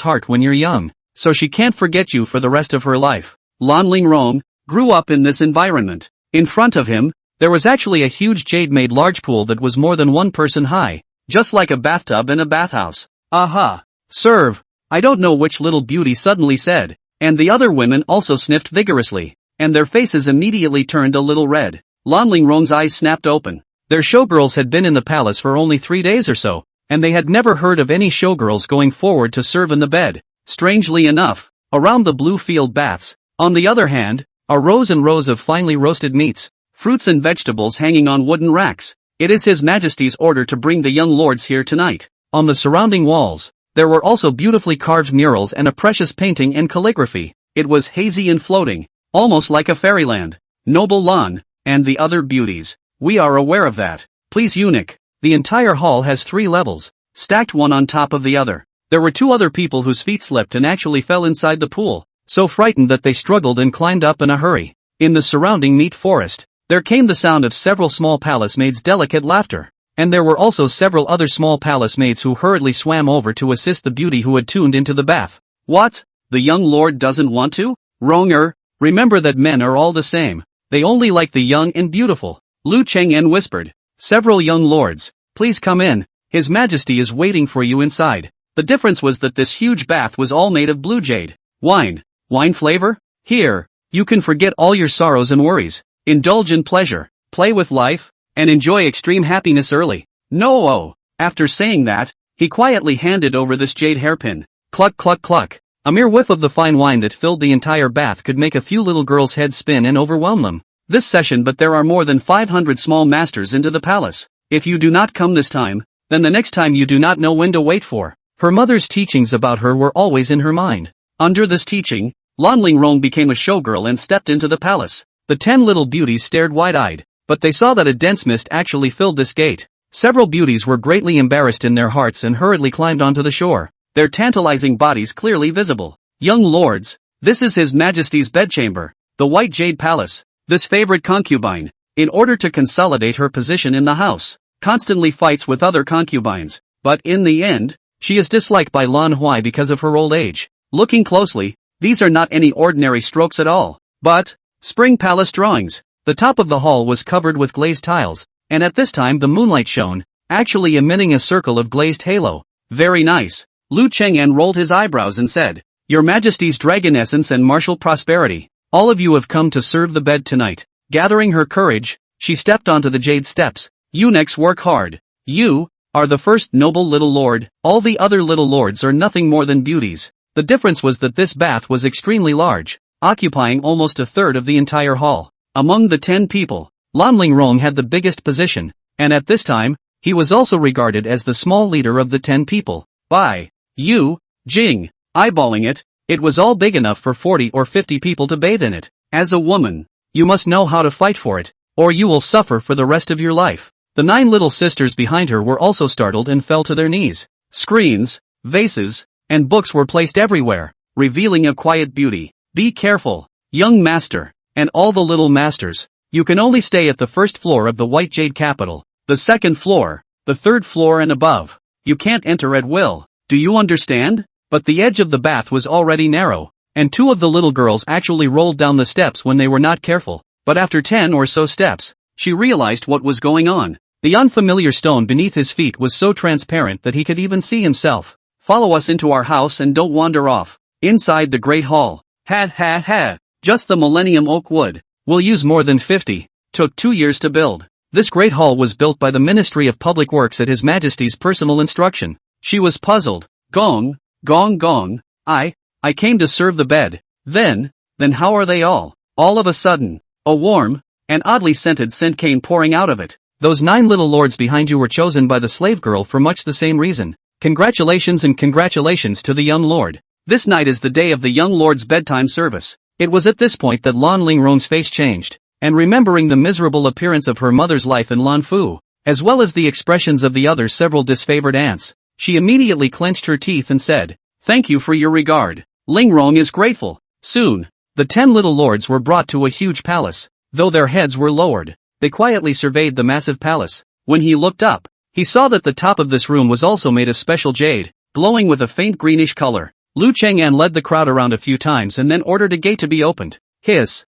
heart when you're young, so she can't forget you for the rest of her life. Lan Lingrong grew up in this environment. In front of him, there was actually a huge jade-made large pool that was more than 1 person high, just like a bathtub in a bathhouse. Aha! Serve! I don't know which little beauty suddenly said, and the other women also sniffed vigorously, and their faces immediately turned a little red. Lan Lingrong's eyes snapped open. Their showgirls had been in the palace for only 3 days or so, and they had never heard of any showgirls going forward to serve in the bed. Strangely enough, around the blue field baths, on the other hand, are rows and rows of finely roasted meats, fruits and vegetables hanging on wooden racks. It is His Majesty's order to bring the young lords here tonight. On the surrounding walls, there were also beautifully carved murals and a precious painting and calligraphy. It was hazy and floating, almost like a fairyland. Noble Lan, and the other beauties. We are aware of that. Please eunuch. The entire hall has 3 levels, stacked one on top of the other. There were 2 other people whose feet slipped and actually fell inside the pool, so frightened that they struggled and climbed up in a hurry. In the surrounding meat forest, there came the sound of several small palace maids' delicate laughter, and there were also several other small palace maids who hurriedly swam over to assist the beauty who had tuned into the bath. What? The young lord doesn't want to? Wronger. Remember that men are all the same. They only like the young and beautiful. Lu Cheng'an whispered. Several young lords, please come in. His Majesty is waiting for you inside. The difference was that this huge bath was all made of blue jade. Wine. Wine flavor? Here, you can forget all your sorrows and worries. Indulge in pleasure, play with life, and enjoy extreme happiness early. No. After saying that, he quietly handed over this jade hairpin. Cluck cluck cluck. A mere whiff of the fine wine that filled the entire bath could make a few little girls' heads spin and overwhelm them. This session, but there are more than 500 small masters into the palace. If you do not come this time, then the next time you do not know when to wait for. Her mother's teachings about her were always in her mind. Under this teaching, Lan Lingrong became a showgirl and stepped into the palace. The 10 little beauties stared wide-eyed, but they saw that a dense mist actually filled this gate. Several beauties were greatly embarrassed in their hearts and hurriedly climbed onto the shore. their tantalizing bodies clearly visible. Young lords, this is His Majesty's bedchamber, the White Jade Palace. This favorite concubine, in order to consolidate her position in the house, constantly fights with other concubines, but in the end, she is disliked by Manhwa because of her old age. Looking closely, these are not any ordinary strokes at all, but spring palace drawings. The top of the hall was covered with glazed tiles, and at this time the moonlight shone, actually emitting a circle of glazed halo. Very nice. Lu Cheng'an rolled his eyebrows and said, Your Majesty's dragon essence and martial prosperity. All of you have come to serve the bed tonight. Gathering her courage, she stepped onto the jade steps. Eunuchs work hard. You are the first noble little lord. All the other little lords are nothing more than beauties. The difference was that this bath was extremely large, occupying almost a third of the entire hall. Among the 10 people, Lan Lingrong had the biggest position, and at this time, he was also regarded as the small leader of the 10 people. By Yu Jing, eyeballing it, it was all big enough for 40 or 50 people to bathe in it. As a woman, you must know how to fight for it, or you will suffer for the rest of your life. The 9 little sisters behind her were also startled and fell to their knees. Screens, vases, and books were placed everywhere, revealing a quiet beauty. Be careful, young master, and all the little masters. You can only stay at the first floor of the White Jade Capital, the second floor, the third floor and above. You can't enter at will. Do you understand? But the edge of the bath was already narrow, and 2 of the little girls actually rolled down the steps when they were not careful. But after 10 or so steps, she realized what was going on. The unfamiliar stone beneath his feet was so transparent that he could even see himself. Follow us into our house and don't wander off. Inside the Great Hall. Ha ha ha. Just the Millennium Oak wood. We'll use more than 50. Took 2 years to build. This Great Hall was built by the Ministry of Public Works at His Majesty's personal instruction. She was puzzled. Gong, gong gong. I came to serve the bed. Then how are they all? All of a sudden, a warm and oddly scented scent came pouring out of it. Those 9 little lords behind you were chosen by the slave girl for much the same reason. Congratulations and congratulations to the young lord. This night is the day of the young lord's bedtime service. It was at this point that Lan Lingrong's face changed, and remembering the miserable appearance of her mother's life in Lan Fu, as well as the expressions of the other several disfavored aunts, she immediately clenched her teeth and said, Thank you for your regard. Lingrong is grateful. Soon, the 10 little lords were brought to a huge palace. Though their heads were lowered, they quietly surveyed the massive palace. When he looked up, he saw that the top of this room was also made of special jade, glowing with a faint greenish color. Lu Cheng'an led the crowd around a few times and then ordered a gate to be opened. Is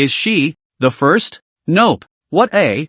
she the first? Nope. What a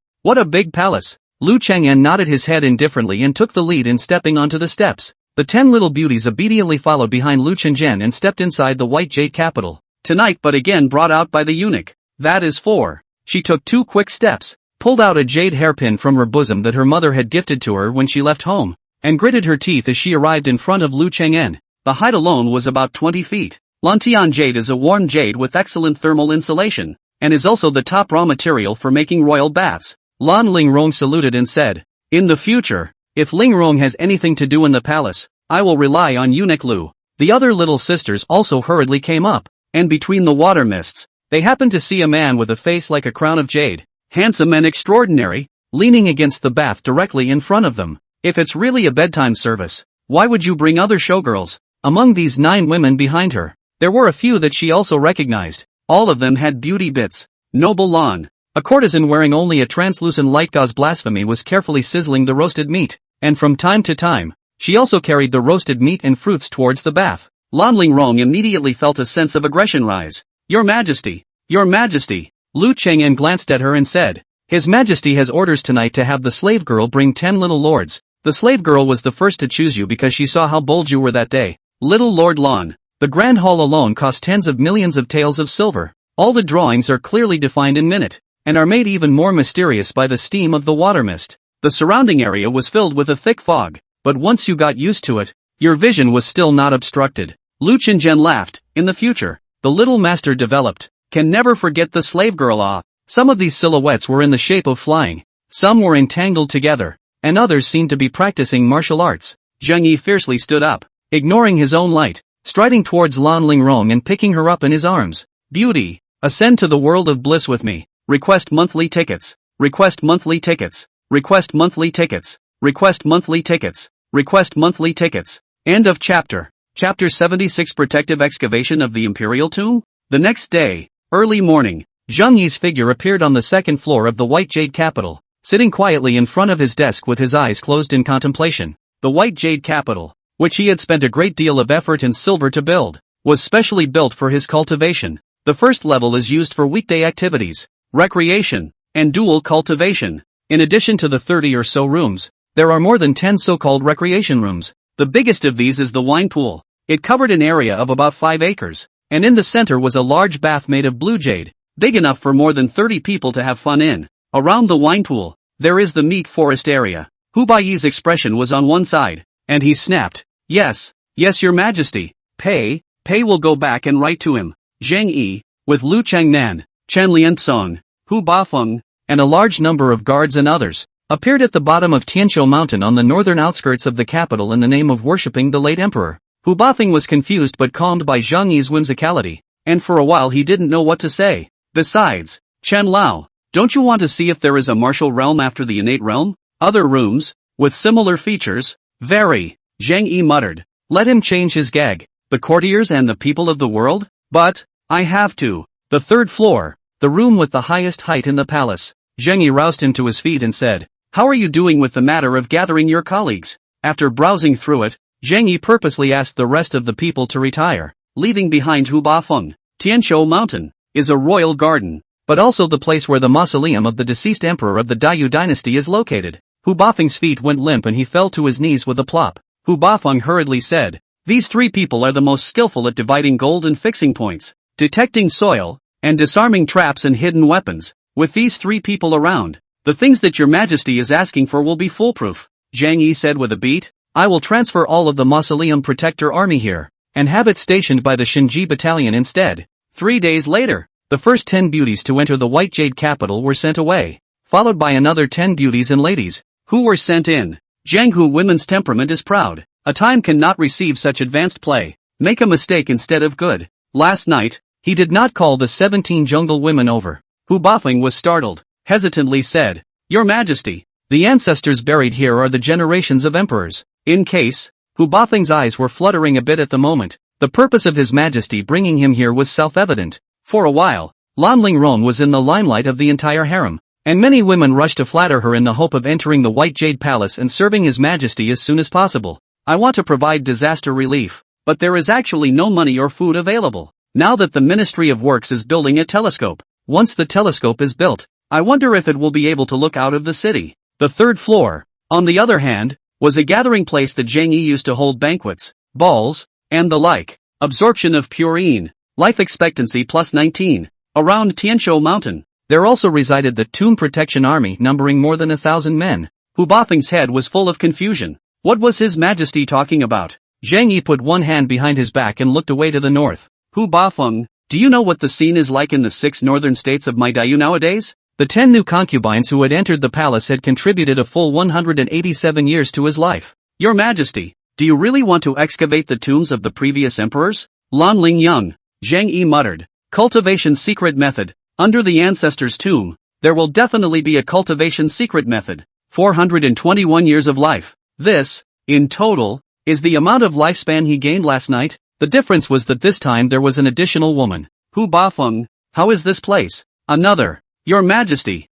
big palace. Lu Cheng'an nodded his head indifferently and took the lead in stepping onto the steps. The 10 little beauties obediently followed behind Lu Cheng'an and stepped inside the White Jade Capital. Tonight but again brought out by the eunuch. That is 4. She took 2 quick steps, pulled out a jade hairpin from her bosom that her mother had gifted to her when she left home, and gritted her teeth as she arrived in front of Lu Cheng'an. The height alone was about 20 feet. Lantian jade is a warm jade with excellent thermal insulation, and is also the top raw material for making royal baths. Lan Lingrong saluted and said, In the future, if Lingrong has anything to do in the palace, I will rely on eunuch Lu. The other little sisters also hurriedly came up, and between the water mists, they happened to see a man with a face like a crown of jade, handsome and extraordinary, leaning against the bath directly in front of them. If it's really a bedtime service, why would you bring other showgirls? Among these 9 women behind her, there were a few that she also recognized. All of them had beauty bits. Noble Lan, a courtesan wearing only a translucent light gauze blasphemy, was carefully sizzling the roasted meat, and from time to time, she also carried the roasted meat and fruits towards the bath. Lan Lingrong immediately felt a sense of aggression rise. Your Majesty! Your Majesty! Lu Cheng'an glanced at her and said, His Majesty has orders tonight to have the slave girl bring 10 little lords. The slave girl was the first to choose you because she saw how bold you were that day. Little Lord Lan, the Grand Hall alone cost tens of millions of taels of silver. All the drawings are clearly defined in minute, and are made even more mysterious by the steam of the water mist. The surrounding area was filled with a thick fog, but once you got used to it, your vision was still not obstructed. Lu Cheng'an laughed. In the future, the little master developed, can never forget the slave girl. Some of these silhouettes were in the shape of flying, some were entangled together, and others seemed to be practicing martial arts. Zheng Yi fiercely stood up, ignoring his own light, striding towards Lan Lingrong and picking her up in his arms. Beauty, ascend to the world of bliss with me. Request monthly tickets. Request monthly tickets. Request monthly tickets. Request monthly tickets. Request monthly tickets. End of chapter. Chapter 76 Protective Excavation of the Imperial Tomb? The next day, early morning, Zheng Yi's figure appeared on the second floor of the White Jade Capital, sitting quietly in front of his desk with his eyes closed in contemplation. The White Jade Capital, which he had spent a great deal of effort and silver to build, was specially built for his cultivation. The first level is used for weekday activities, recreation, and dual cultivation. In addition to the 30 or so rooms, there are more than 10 so-called recreation rooms. The biggest of these is the wine pool. It covered an area of about 5 acres, and in the center was a large bath made of blue jade, big enough for more than 30 people to have fun in. Around the wine pool, there is the meat forest area. Hu Baiyi's expression was on one side, and he snapped, "Yes, yes, your majesty. Pei will go back and write to him." Zhang Yi, with Lu Changnan, Chen Liancong, Hu Bafeng, and a large number of guards and others, appeared at the bottom of Tianqiu Mountain on the northern outskirts of the capital in the name of worshipping the late emperor. Hu Bafeng was confused but calmed by Zhang Yi's whimsicality, and for a while he didn't know what to say. Besides, Chen Lao, don't you want to see if there is a martial realm after the innate realm? Other rooms, with similar features? Very. Zhang Yi muttered. Let him change his gag. The courtiers and the people of the world? But, I have to. The third floor, the room with the highest height in the palace. Zhang Yi roused him to his feet and said, "How are you doing with the matter of gathering your colleagues?" After browsing through it, Zhang Yi purposely asked the rest of the people to retire, leaving behind Hu Bafeng. Tianqiu Mountain is a royal garden, but also the place where the mausoleum of the deceased emperor of the Dayu dynasty is located. Hu Bafeng's feet went limp and he fell to his knees with a plop. Hu Bafeng hurriedly said, "These 3 people are the most skillful at dividing gold and fixing points, detecting soil, and disarming traps and hidden weapons. With these 3 people around, the things that your majesty is asking for will be foolproof." Zhang Yi said with a beat, "I will transfer all of the Mausoleum Protector Army here, and have it stationed by the Shinji Battalion instead." 3 days later, the first 10 beauties to enter the White Jade Capital were sent away, followed by another 10 beauties and ladies, who were sent in. Jianghu women's temperament is proud. A time cannot receive such advanced play. Make a mistake instead of good. Last night, he did not call the 17 jungle women over. Hu Bafeng was startled, hesitantly said, "Your Majesty, the ancestors buried here are the generations of emperors." In case, Hu Bafeng's eyes were fluttering a bit at the moment. The purpose of His Majesty bringing him here was self-evident. For a while, Lan Lingron was in the limelight of the entire harem, and many women rushed to flatter her in the hope of entering the White Jade Palace and serving His Majesty as soon as possible. "I want to provide disaster relief, but there is actually no money or food available. Now that the Ministry of Works is building a telescope, once the telescope is built, I wonder if it will be able to look out of the city." The third floor, on the other hand, was a gathering place that Zhang Yi used to hold banquets, balls, and the like. Absorption of purine, life expectancy plus 19. Around Tianqiu Mountain, there also resided the Tomb Protection Army numbering more than 1,000 men. Hu Bafeng's head was full of confusion. What was His Majesty talking about? Zhang Yi put one hand behind his back and looked away to the north. "Hu Bafeng, do you know what the scene is like in the 6 northern states of Maidayu nowadays?" The 10 new concubines who had entered the palace had contributed a full 187 years to his life. "Your Majesty, do you really want to excavate the tombs of the previous emperors?" Lan Lingyang, Zhang Yi muttered. "Cultivation secret method. Under the ancestors' tomb, there will definitely be a cultivation secret method. 421 years of life. This, in total, is the amount of lifespan he gained last night." The difference was that this time there was an additional woman. "Hu Bafeng, how is this place?" Another. Your Majesty,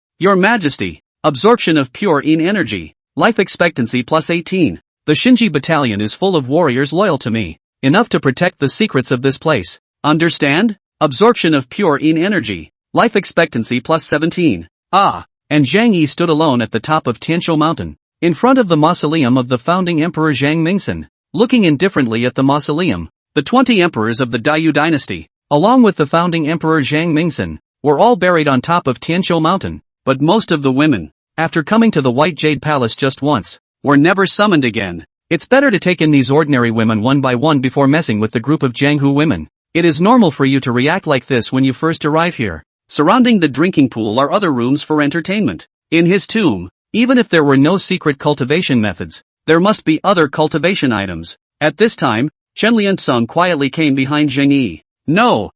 absorption of pure in energy, life expectancy plus 18. The Shinji Battalion is full of warriors loyal to me, enough to protect the secrets of this place. Understand? Absorption of pure in energy, life expectancy plus 17. Ah, and Zhang Yi stood alone at the top of Tianqiu Mountain, in front of the mausoleum of the founding emperor Zhang Mingsen, looking indifferently at the mausoleum. The 20 emperors of the Dayu dynasty, along with the founding emperor Zhang Mingsen, were all buried on top of Tianqiu Mountain, but most of the women, after coming to the White Jade Palace just once, were never summoned again. It's better to take in these ordinary women one by one before messing with the group of Jianghu women. It is normal for you to react like this when you first arrive here. Surrounding the drinking pool are other rooms for entertainment. In his tomb, even if there were no secret cultivation methods, there must be other cultivation items. At this time, Chen Liancong quietly came behind Zhang Yi. No.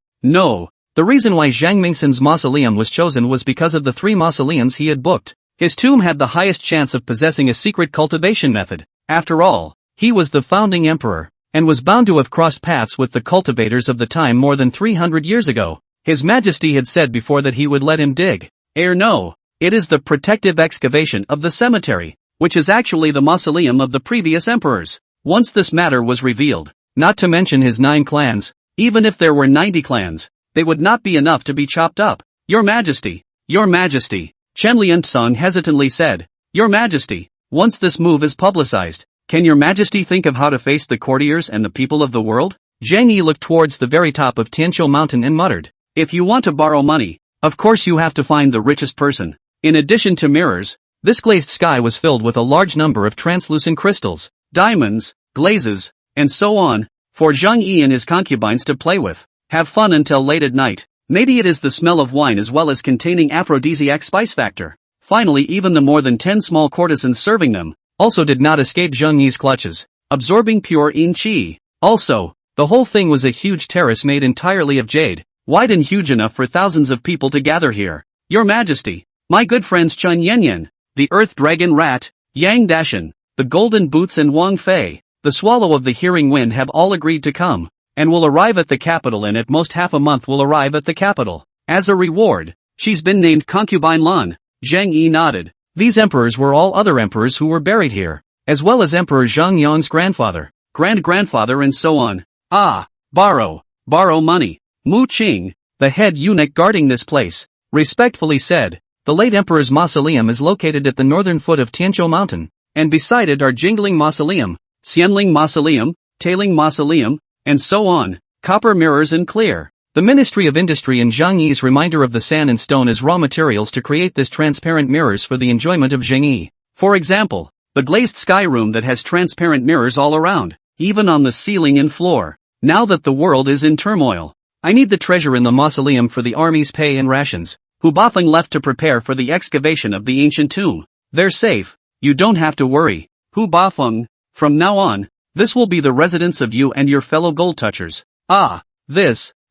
The reason why Zhang Mingsen's mausoleum was chosen was because of the 3 mausoleums he had booked. His tomb had the highest chance of possessing a secret cultivation method. After all, He was the founding emperor, and was bound to have crossed paths with the cultivators of the time more than 300 years ago. His Majesty had said before that he would let him dig. No, it is the protective excavation of the cemetery, which is actually the mausoleum of the previous emperors. Once this matter was revealed, not to mention his 9 clans, even if there were 90 clans, they would not be enough to be chopped up. Your Majesty, Chen Liantsong hesitantly said. Your Majesty, once this move is publicized, can your Majesty think of how to face the courtiers and the people of the world? Zhang Yi looked towards the very top of Tianqiu Mountain and muttered. If you want to borrow money, of course you have to find the richest person. In addition to mirrors, this glazed sky was filled with a large number of translucent crystals, diamonds, glazes, and so on, for Zhang Yi and his concubines to play with. Have fun until late at night. Maybe it is the smell of wine as well as containing aphrodisiac spice factor. Finally, even the more than 10 small courtesans serving them also did not escape Zhang Yi's clutches, absorbing pure yin qi. Also, the whole thing was a huge terrace made entirely of jade, wide and huge enough for thousands of people to gather here. Your Majesty, my good friends Chun Yanyan, the Earth Dragon Rat, Yang Dashan, the Golden Boots and Wang Fei, the Swallow of the Hearing Wind have all agreed to come, and will arrive at the capital, and at most half a month will arrive at the capital. As a reward, she's been named Concubine Lan. Zhang Yi nodded. These emperors were all other emperors who were buried here, as well as Emperor Zhang Yang's grandfather, grand-grandfather and so on. Borrow money. Mu Qing, the head eunuch guarding this place, respectfully said. The late emperor's mausoleum is located at the northern foot of Tianqiu Mountain, and beside it are Jingling Mausoleum, Xianling Mausoleum, Tailing Mausoleum, and so on, copper mirrors and clear. The Ministry of Industry and Zhang Yi's reminder of the sand and stone as raw materials to create this transparent mirrors for the enjoyment of Zhang Yi. For example, the glazed sky room that has transparent mirrors all around, even on the ceiling and floor. Now that the world is in turmoil, I need the treasure in the mausoleum for the army's pay and rations. Hu Bafeng left to prepare for the excavation of the ancient tomb. They're safe, you don't have to worry. Hu Bafeng, from now on, this will be the residence of you and your fellow gold touchers.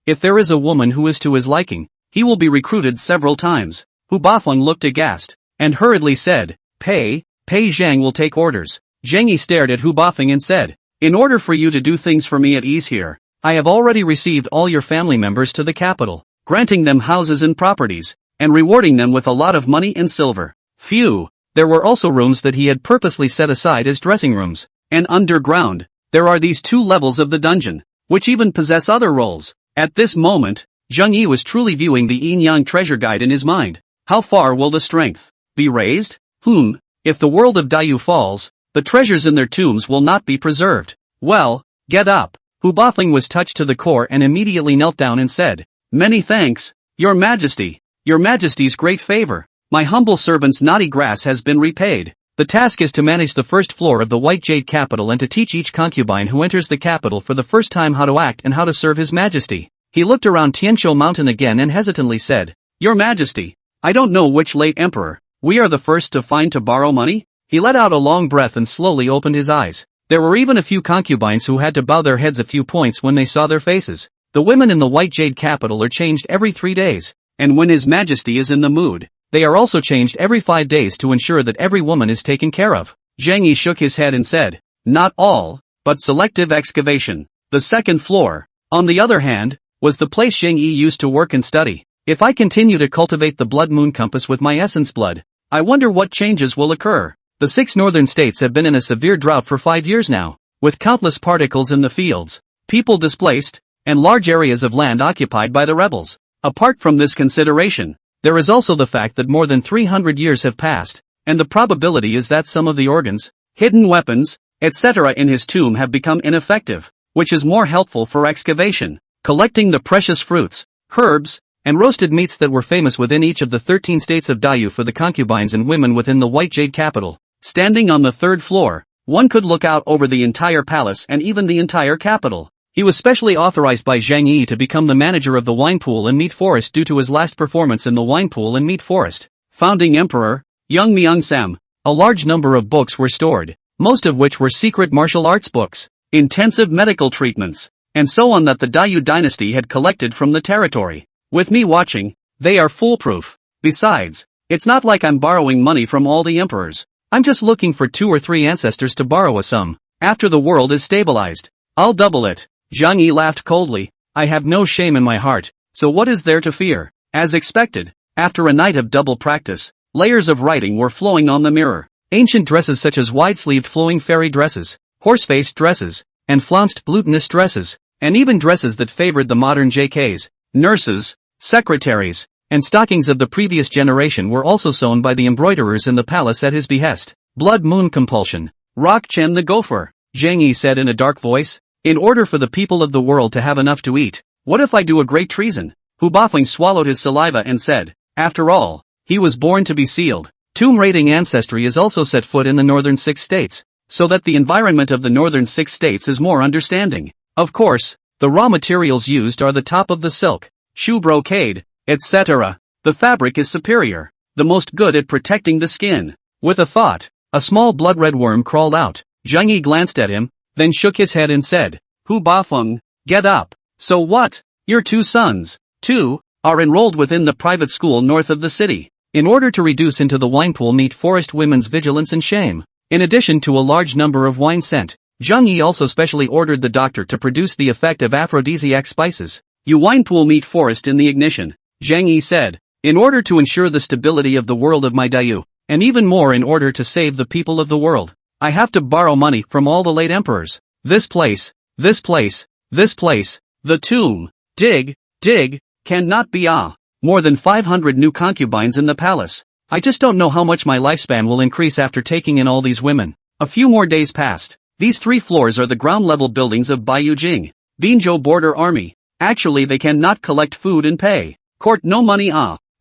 If there is a woman who is to his liking, he will be recruited several times. Hu Bafeng looked aghast, and hurriedly said, Pei Zhang will take orders. Zhang Yi stared at Hu Bafeng and said, in order for you to do things for me at ease here, I have already received all your family members to the capital, granting them houses and properties, and rewarding them with a lot of money and silver. Phew, there were also rooms that he had purposely set aside as dressing rooms, and underground, there are these 2 levels of the dungeon, which even possess other roles. At this moment, Zhang Yi was truly viewing the yin-yang treasure guide in his mind. How far will the strength be raised? If the world of Dayu falls, the treasures in their tombs will not be preserved. Well, get up. Hu Bafeng was touched to the core and immediately knelt down and said, Many thanks, Your Majesty. Your Majesty's great favor. My humble servant's naughty grass has been repaid. The task is to manage the first floor of the White Jade capital and to teach each concubine who enters the capital for the first time how to act and how to serve His Majesty. He looked around Tianqiu Mountain again and hesitantly said, Your Majesty, I don't know which late emperor we are the first to find to borrow money? He let out a long breath and slowly opened his eyes. There were even a few concubines who had to bow their heads a few points when they saw their faces. The women in the White Jade capital are changed every 3 days, and when His Majesty is in the mood, they are also changed every 5 days to ensure that every woman is taken care of. Zhang Yi shook his head and said, Not all, but selective excavation. The second floor, on the other hand, was the place Zhang Yi used to work and study. If I continue to cultivate the blood moon compass with my essence blood, I wonder what changes will occur. The 6 northern states have been in a severe drought for 5 years now, with countless particles in the fields, people displaced, and large areas of land occupied by the rebels. Apart from this consideration, there is also the fact that more than 300 years have passed, and the probability is that some of the organs, hidden weapons, etc. in his tomb have become ineffective, which is more helpful for excavation. Collecting the precious fruits, herbs, and roasted meats that were famous within each of the 13 states of Dayu for the concubines and women within the White Jade capital. Standing on the 3rd floor, one could look out over the entire palace and even the entire capital. He was specially authorized by Zhang Yi to become the manager of the wine pool and meat forest due to his last performance in the wine pool and meat forest. Founding Emperor, Young Myung-sam, a large number of books were stored, most of which were secret martial arts books, intensive medical treatments, and so on that the Dayu dynasty had collected from the territory. With me watching, they are foolproof. Besides, it's not like I'm borrowing money from all the emperors. I'm just looking for 2 or 3 ancestors to borrow a sum. After the world is stabilized, I'll double it. Zhang Yi laughed coldly. I have no shame in my heart, so what is there to fear? As expected, after a night of double practice, layers of writing were flowing on the mirror. Ancient dresses such as wide-sleeved flowing fairy dresses, horse-faced dresses, and flounced glutinous dresses, and even dresses that favored the modern JKs, nurses, secretaries, and stockings of the previous generation were also sewn by the embroiderers in the palace at his behest. Blood moon compulsion. Rock Chen the gopher, Zhang Yi said in a dark voice. In order for the people of the world to have enough to eat, what if I do a great treason? Hu Bafeng swallowed his saliva and said, after all, he was born to be sealed. Tomb-raiding ancestry is also set foot in the northern 6 states, so that the environment of the northern 6 states is more understanding. Of course, the raw materials used are the top of the silk, shoe brocade, etc. The fabric is superior, the most good at protecting the skin. With a thought, a small blood-red worm crawled out. Zhang Yi glanced at him, then shook his head and said, Hu Bafeng, get up. So what? Your 2 sons, too, are enrolled within the private school north of the city. In order to reduce into the wine pool meet forest women's vigilance and shame. In addition to a large number of wine scent, Zhang Yi also specially ordered the doctor to produce the effect of aphrodisiac spices. You wine pool meet forest in the ignition, Zhang Yi said, in order to ensure the stability of the world of my Dayu, and even more in order to save the people of the world. I have to borrow money from all the late emperors. This place, this place, this place, the tomb, dig, cannot be more than 500 new concubines in the palace. I just don't know how much my lifespan will increase after taking in all these women. A few more days passed. These 3 floors are the ground-level buildings of Baiyujing, Binzhou Border Army. Actually they cannot collect food and pay. Court no money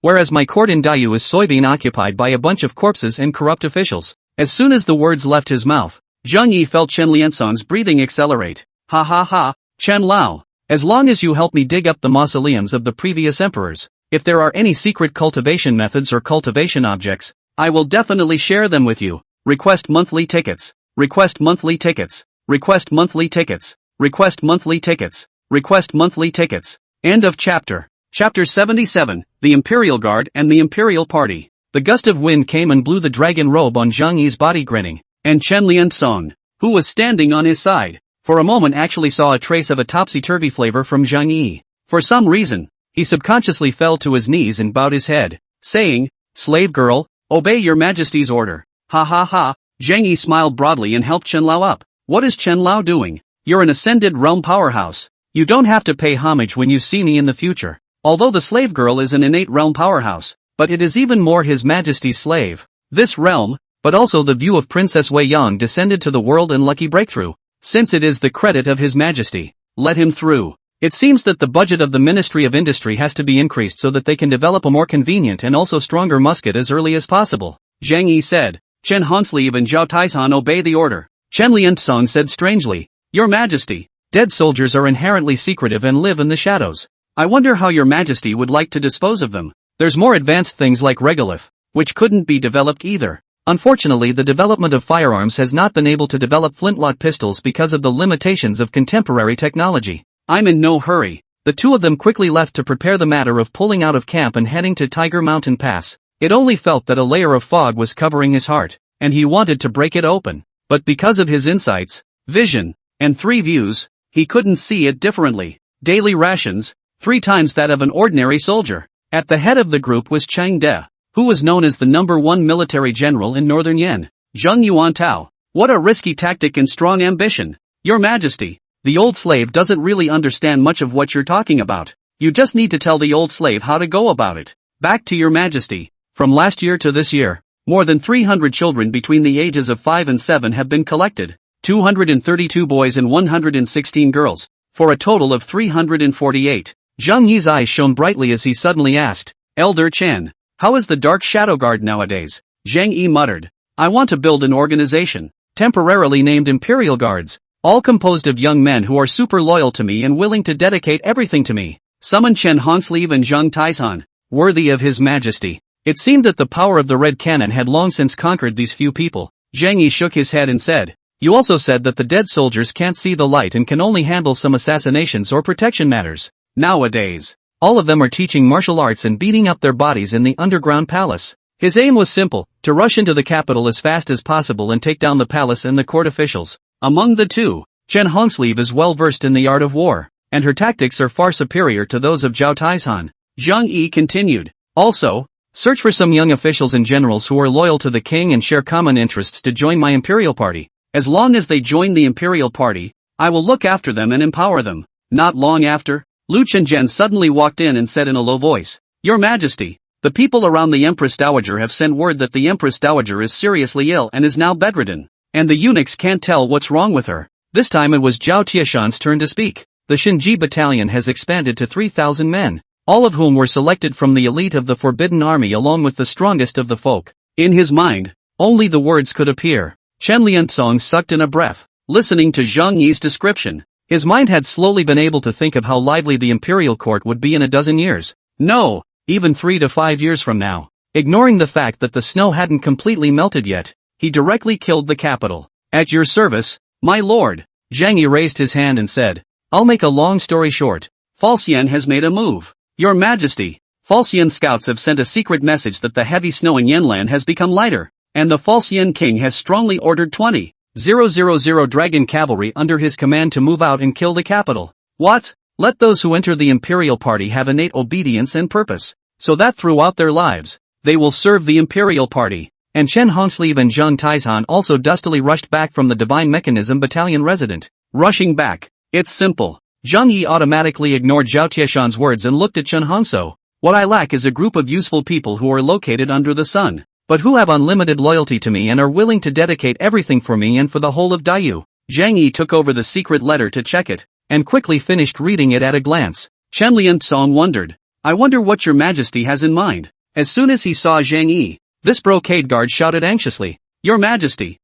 whereas my court in Dayu is soybean occupied by a bunch of corpses and corrupt officials. As soon as the words left his mouth, Zhang Yi felt Chen Liansong's breathing accelerate. Ha ha ha, Chen Lao. As long as you help me dig up the mausoleums of the previous emperors, if there are any secret cultivation methods or cultivation objects, I will definitely share them with you. Request monthly tickets. Request monthly tickets. Request monthly tickets. Request monthly tickets. Request monthly tickets. End of chapter. Chapter 77, The Imperial Guard and the Imperial Party. The gust of wind came and blew the dragon robe on Zhang Yi's body grinning, and Chen Liansong, who was standing on his side, for a moment actually saw a trace of a topsy-turvy flavor from Zhang Yi. For some reason, he subconsciously fell to his knees and bowed his head, saying, Slave girl, obey your majesty's order. Ha ha ha, Zhang Yi smiled broadly and helped Chen Lao up. What is Chen Lao doing? You're an ascended realm powerhouse. You don't have to pay homage when you see me in the future. Although the slave girl is an innate realm powerhouse, but it is even more His Majesty's slave. This realm, but also the view of Princess Wei Yang descended to the world in lucky breakthrough. Since it is the credit of His Majesty, let him through. It seems that the budget of the Ministry of Industry has to be increased so that they can develop a more convenient and also stronger musket as early as possible. Zhang Yi said. Chen Hansleave and Zhao Taishan obey the order. Chen Liansong said strangely, Your Majesty, dead soldiers are inherently secretive and live in the shadows. I wonder how Your Majesty would like to dispose of them. There's more advanced things like regolith, which couldn't be developed either. Unfortunately, the development of firearms has not been able to develop flintlock pistols because of the limitations of contemporary technology. I'm in no hurry. The 2 of them quickly left to prepare the matter of pulling out of camp and heading to Tiger Mountain Pass. It only felt that a layer of fog was covering his heart, and he wanted to break it open. But because of his insights, vision, and 3 views, he couldn't see it differently. Daily rations, 3 times that of an ordinary soldier. At the head of the group was Chang De, who was known as the #1 military general in northern Yen. Zheng Yuan Tao. What a risky tactic and strong ambition. Your Majesty, the old slave doesn't really understand much of what you're talking about. You just need to tell the old slave how to go about it. Back to Your Majesty. From last year to this year, more than 300 children between the ages of 5 and 7 have been collected. 232 boys and 116 girls, for a total of 348. Zhang Yi's eyes shone brightly as he suddenly asked, Elder Chen, how is the Dark Shadow Guard nowadays? Zhang Yi muttered, I want to build an organization, temporarily named Imperial Guards, all composed of young men who are super loyal to me and willing to dedicate everything to me. Summon Chen Hansleave and Zhang Taishan, worthy of His Majesty. It seemed that the power of the Red Cannon had long since conquered these few people. Zhang Yi shook his head and said, You also said that the dead soldiers can't see the light and can only handle some assassinations or protection matters. Nowadays, all of them are teaching martial arts and beating up their bodies in the underground palace. His aim was simple, to rush into the capital as fast as possible and take down the palace and the court officials. Among the two, Chen Hongsleeve is well versed in the art of war, and her tactics are far superior to those of Zhao Taizhan. Zhang Yi continued. Also, search for some young officials and generals who are loyal to the king and share common interests to join my imperial party. As long as they join the imperial party, I will look after them and empower them. Not long after, Lu Chenjian suddenly walked in and said in a low voice, Your Majesty, the people around the Empress Dowager have sent word that the Empress Dowager is seriously ill and is now bedridden, and the eunuchs can't tell what's wrong with her. This time it was Zhao Tieshan's turn to speak. The Shinji battalion has expanded to 3,000 men, all of whom were selected from the elite of the Forbidden Army along with the strongest of the folk. In his mind, only the words could appear. Chen Lianzong sucked in a breath, listening to Zhang Yi's description. His mind had slowly been able to think of how lively the imperial court would be in a dozen years. No, even 3 to 5 years from now. Ignoring the fact that the snow hadn't completely melted yet, he directly killed the capital. At your service, my lord. Zhang Yi raised his hand and said, I'll make a long story short. Falxian has made a move. Your Majesty, Falxian scouts have sent a secret message that the heavy snow in Yanlan has become lighter, and the Falxian king has strongly ordered 20,000 dragon cavalry under his command to move out and kill the capital. What? Let those who enter the imperial party have innate obedience and purpose, so that throughout their lives, they will serve the imperial party. And Chen Hongsleeve and Zhang Taizhan also dustily rushed back from the Divine Mechanism Battalion resident. Rushing back. It's simple. Zhang Yi automatically ignored Zhao Tieshan's words and looked at Chen Hongso. What I lack is a group of useful people who are located under the sun, but who have unlimited loyalty to me and are willing to dedicate everything for me and for the whole of Dayu. Zhang Yi took over the secret letter to check it, and quickly finished reading it at a glance. Chen Lianzong wondered, I wonder what your Majesty has in mind. As soon as he saw Zhang Yi, this brocade guard shouted anxiously, Your Majesty,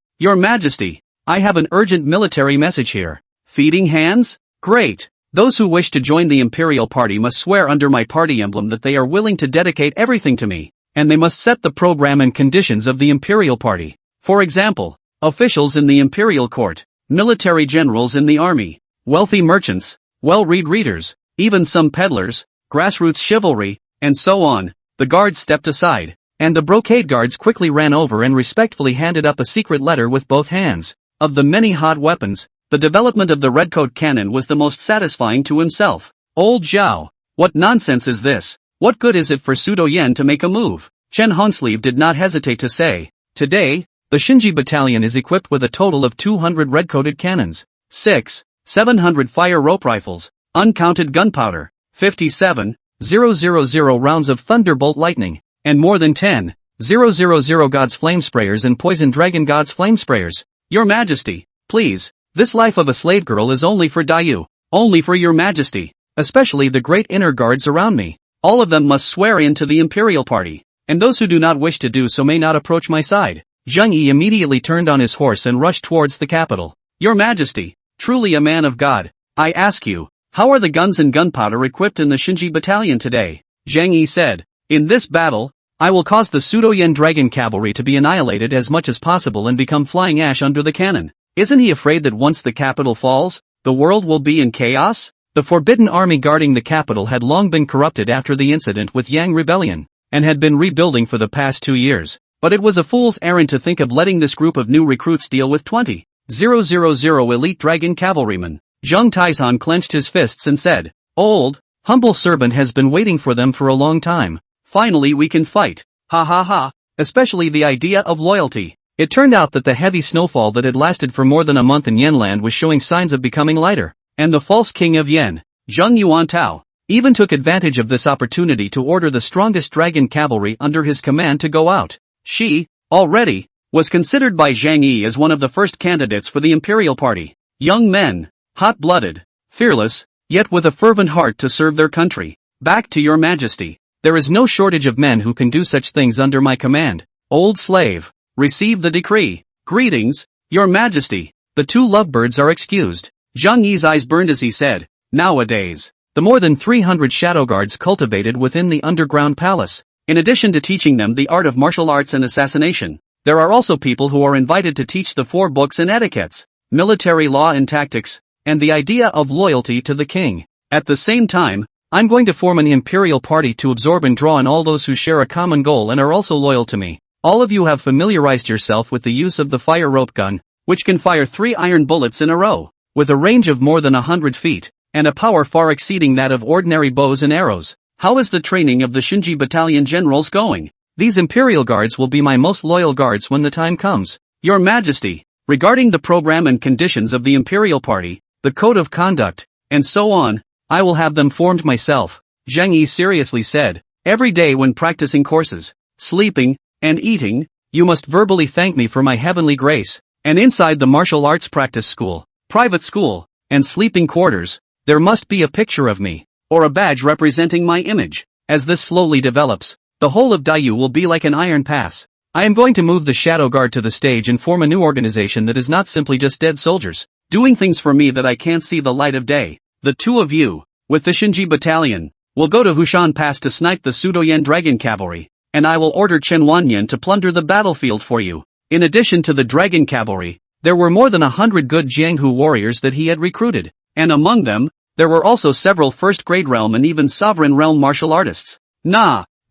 I have an urgent military message here. Feeding hands? Great. Those who wish to join the imperial party must swear under my party emblem that they are willing to dedicate everything to me, and they must set the program and conditions of the imperial party. For example, officials in the imperial court, military generals in the army, wealthy merchants, well-read readers, even some peddlers, grassroots chivalry, and so on. The guards stepped aside, and the brocade guards quickly ran over and respectfully handed up a secret letter with both hands. Of the many hot weapons, the development of the redcoat cannon was the most satisfying to himself. Old Zhao, what nonsense is this? What good is it for Pseudo Yen to make a move? Chen Hongsleeve did not hesitate to say, Today, the Shinji battalion is equipped with a total of 200 red-coated cannons, 700 fire rope rifles, uncounted gunpowder, 57,000 rounds of thunderbolt lightning, and more than 10,000 God's flame sprayers and poison dragon God's flame sprayers. Your Majesty, please. This life of a slave girl is only for Dayu, only for your Majesty, especially the great inner guards around me. All of them must swear in to the imperial party, and those who do not wish to do so may not approach my side. Zhang Yi immediately turned on his horse and rushed towards the capital. Your Majesty, truly a man of God, I ask you, how are the guns and gunpowder equipped in the Shinji battalion today? Zhang Yi said, In this battle, I will cause the Pseudo-Yen dragon cavalry to be annihilated as much as possible and become flying ash under the cannon. Isn't he afraid that once the capital falls, the world will be in chaos? The forbidden army guarding the capital had long been corrupted after the incident with Yang Rebellion, and had been rebuilding for the past 2 years. But it was a fool's errand to think of letting this group of new recruits deal with 20,000 elite dragon cavalrymen. Zhang Taizhan clenched his fists and said, Old, humble servant has been waiting for them for a long time. Finally we can fight. Ha ha ha, especially the idea of loyalty. It turned out that the heavy snowfall that had lasted for more than a month in Yanland was showing signs of becoming lighter, and the false king of Yen, Zheng Yuantao, even took advantage of this opportunity to order the strongest dragon cavalry under his command to go out. She, already, was considered by Zhang Yi as one of the first candidates for the imperial party. Young men, hot-blooded, fearless, yet with a fervent heart to serve their country. Back to your Majesty. There is no shortage of men who can do such things under my command. Old slave. Receive the decree. Greetings, your Majesty. The two lovebirds are excused. Zhang Yi's eyes burned as he said, Nowadays, the more than 300 shadow guards cultivated within the underground palace, in addition to teaching them the art of martial arts and assassination, there are also people who are invited to teach the 4 books and etiquettes, military law and tactics, and the idea of loyalty to the king. At the same time, I'm going to form an imperial party to absorb and draw in all those who share a common goal and are also loyal to me. All of you have familiarized yourself with the use of the fire rope gun, which can fire 3 iron bullets in a row, with a range of more than 100 feet, and a power far exceeding that of ordinary bows and arrows. How is the training of the Shinji Battalion generals going? These Imperial Guards will be my most loyal guards when the time comes. Your Majesty, regarding the program and conditions of the Imperial Party, the code of conduct, and so on, I will have them formed myself, Zhang Yi seriously said. Every day when practicing courses, sleeping, and eating, you must verbally thank me for my heavenly grace, and inside the martial arts practice school, private school, and sleeping quarters, there must be a picture of me, or a badge representing my image. As this slowly develops, the whole of Dayu will be like an iron pass. I am going to move the Shadow Guard to the stage and form a new organization that is not simply just dead soldiers, doing things for me that I can't see the light of day. The two of you, with the Shinji Battalion, will go to Hushan Pass to snipe the Pseudo-Yen Dragon Cavalry, and I will order Chen Wanyan to plunder the battlefield for you. In addition to the Dragon Cavalry, there were more than 100 good Jianghu warriors that he had recruited, and among them, there were also several first-grade realm and even sovereign realm martial artists.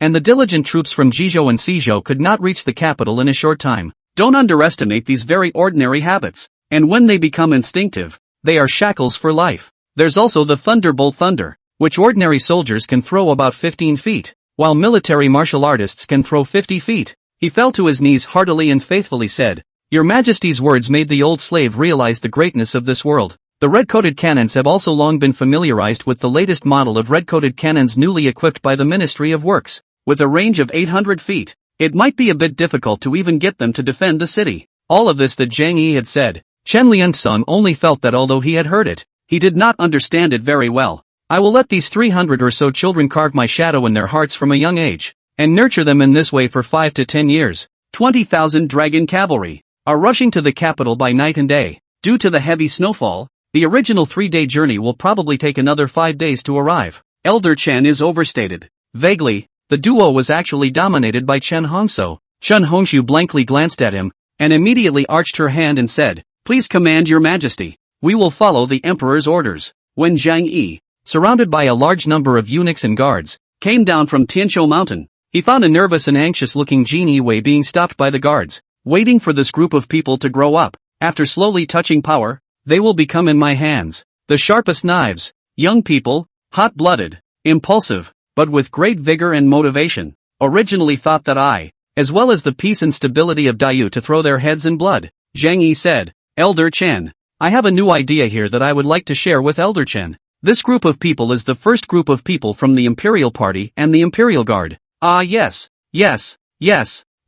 And the diligent troops from Jizhou and Sizhou could not reach the capital in a short time. Don't underestimate these very ordinary habits, and when they become instinctive, they are shackles for life. There's also the Thunderbolt Thunder, which ordinary soldiers can throw about 15 feet, while military martial artists can throw 50 feet. He fell to his knees heartily and faithfully said, Your Majesty's words made the old slave realize the greatness of this world. The red-coated cannons have also long been familiarized with the latest model of red-coated cannons newly equipped by the Ministry of Works. With a range of 800 feet, it might be a bit difficult to even get them to defend the city. All of this that Zhang Yi had said, Chen Liansong only felt that although he had heard it, he did not understand it very well. I will let these 300 or so children carve my shadow in their hearts from a young age, and nurture them in this way for 5 to 10 years. 20,000 dragon cavalry are rushing to the capital by night and day. Due to the heavy snowfall, the original 3-day journey will probably take another 5 days to arrive. Elder Chen is overstated. Vaguely, the duo was actually dominated by Chen Hongshou. Chen Hongshou blankly glanced at him, and immediately arched her hand and said, Please command your majesty. We will follow the emperor's orders. When Zhang Yi, surrounded by a large number of eunuchs and guards, came down from Tianzhou Mountain, he found a nervous and anxious-looking Jin Yiwei being stopped by the guards, waiting for this group of people to grow up. After slowly touching power, they will become in my hands the sharpest knives. Young people, hot-blooded, impulsive, but with great vigor and motivation, originally thought that I, as well as the peace and stability of Dayu to throw their heads in blood. Zhang Yi said, Elder Chen, I have a new idea here that I would like to share with Elder Chen. This group of people is the first group of people from the Imperial Party and the Imperial Guard. Yes,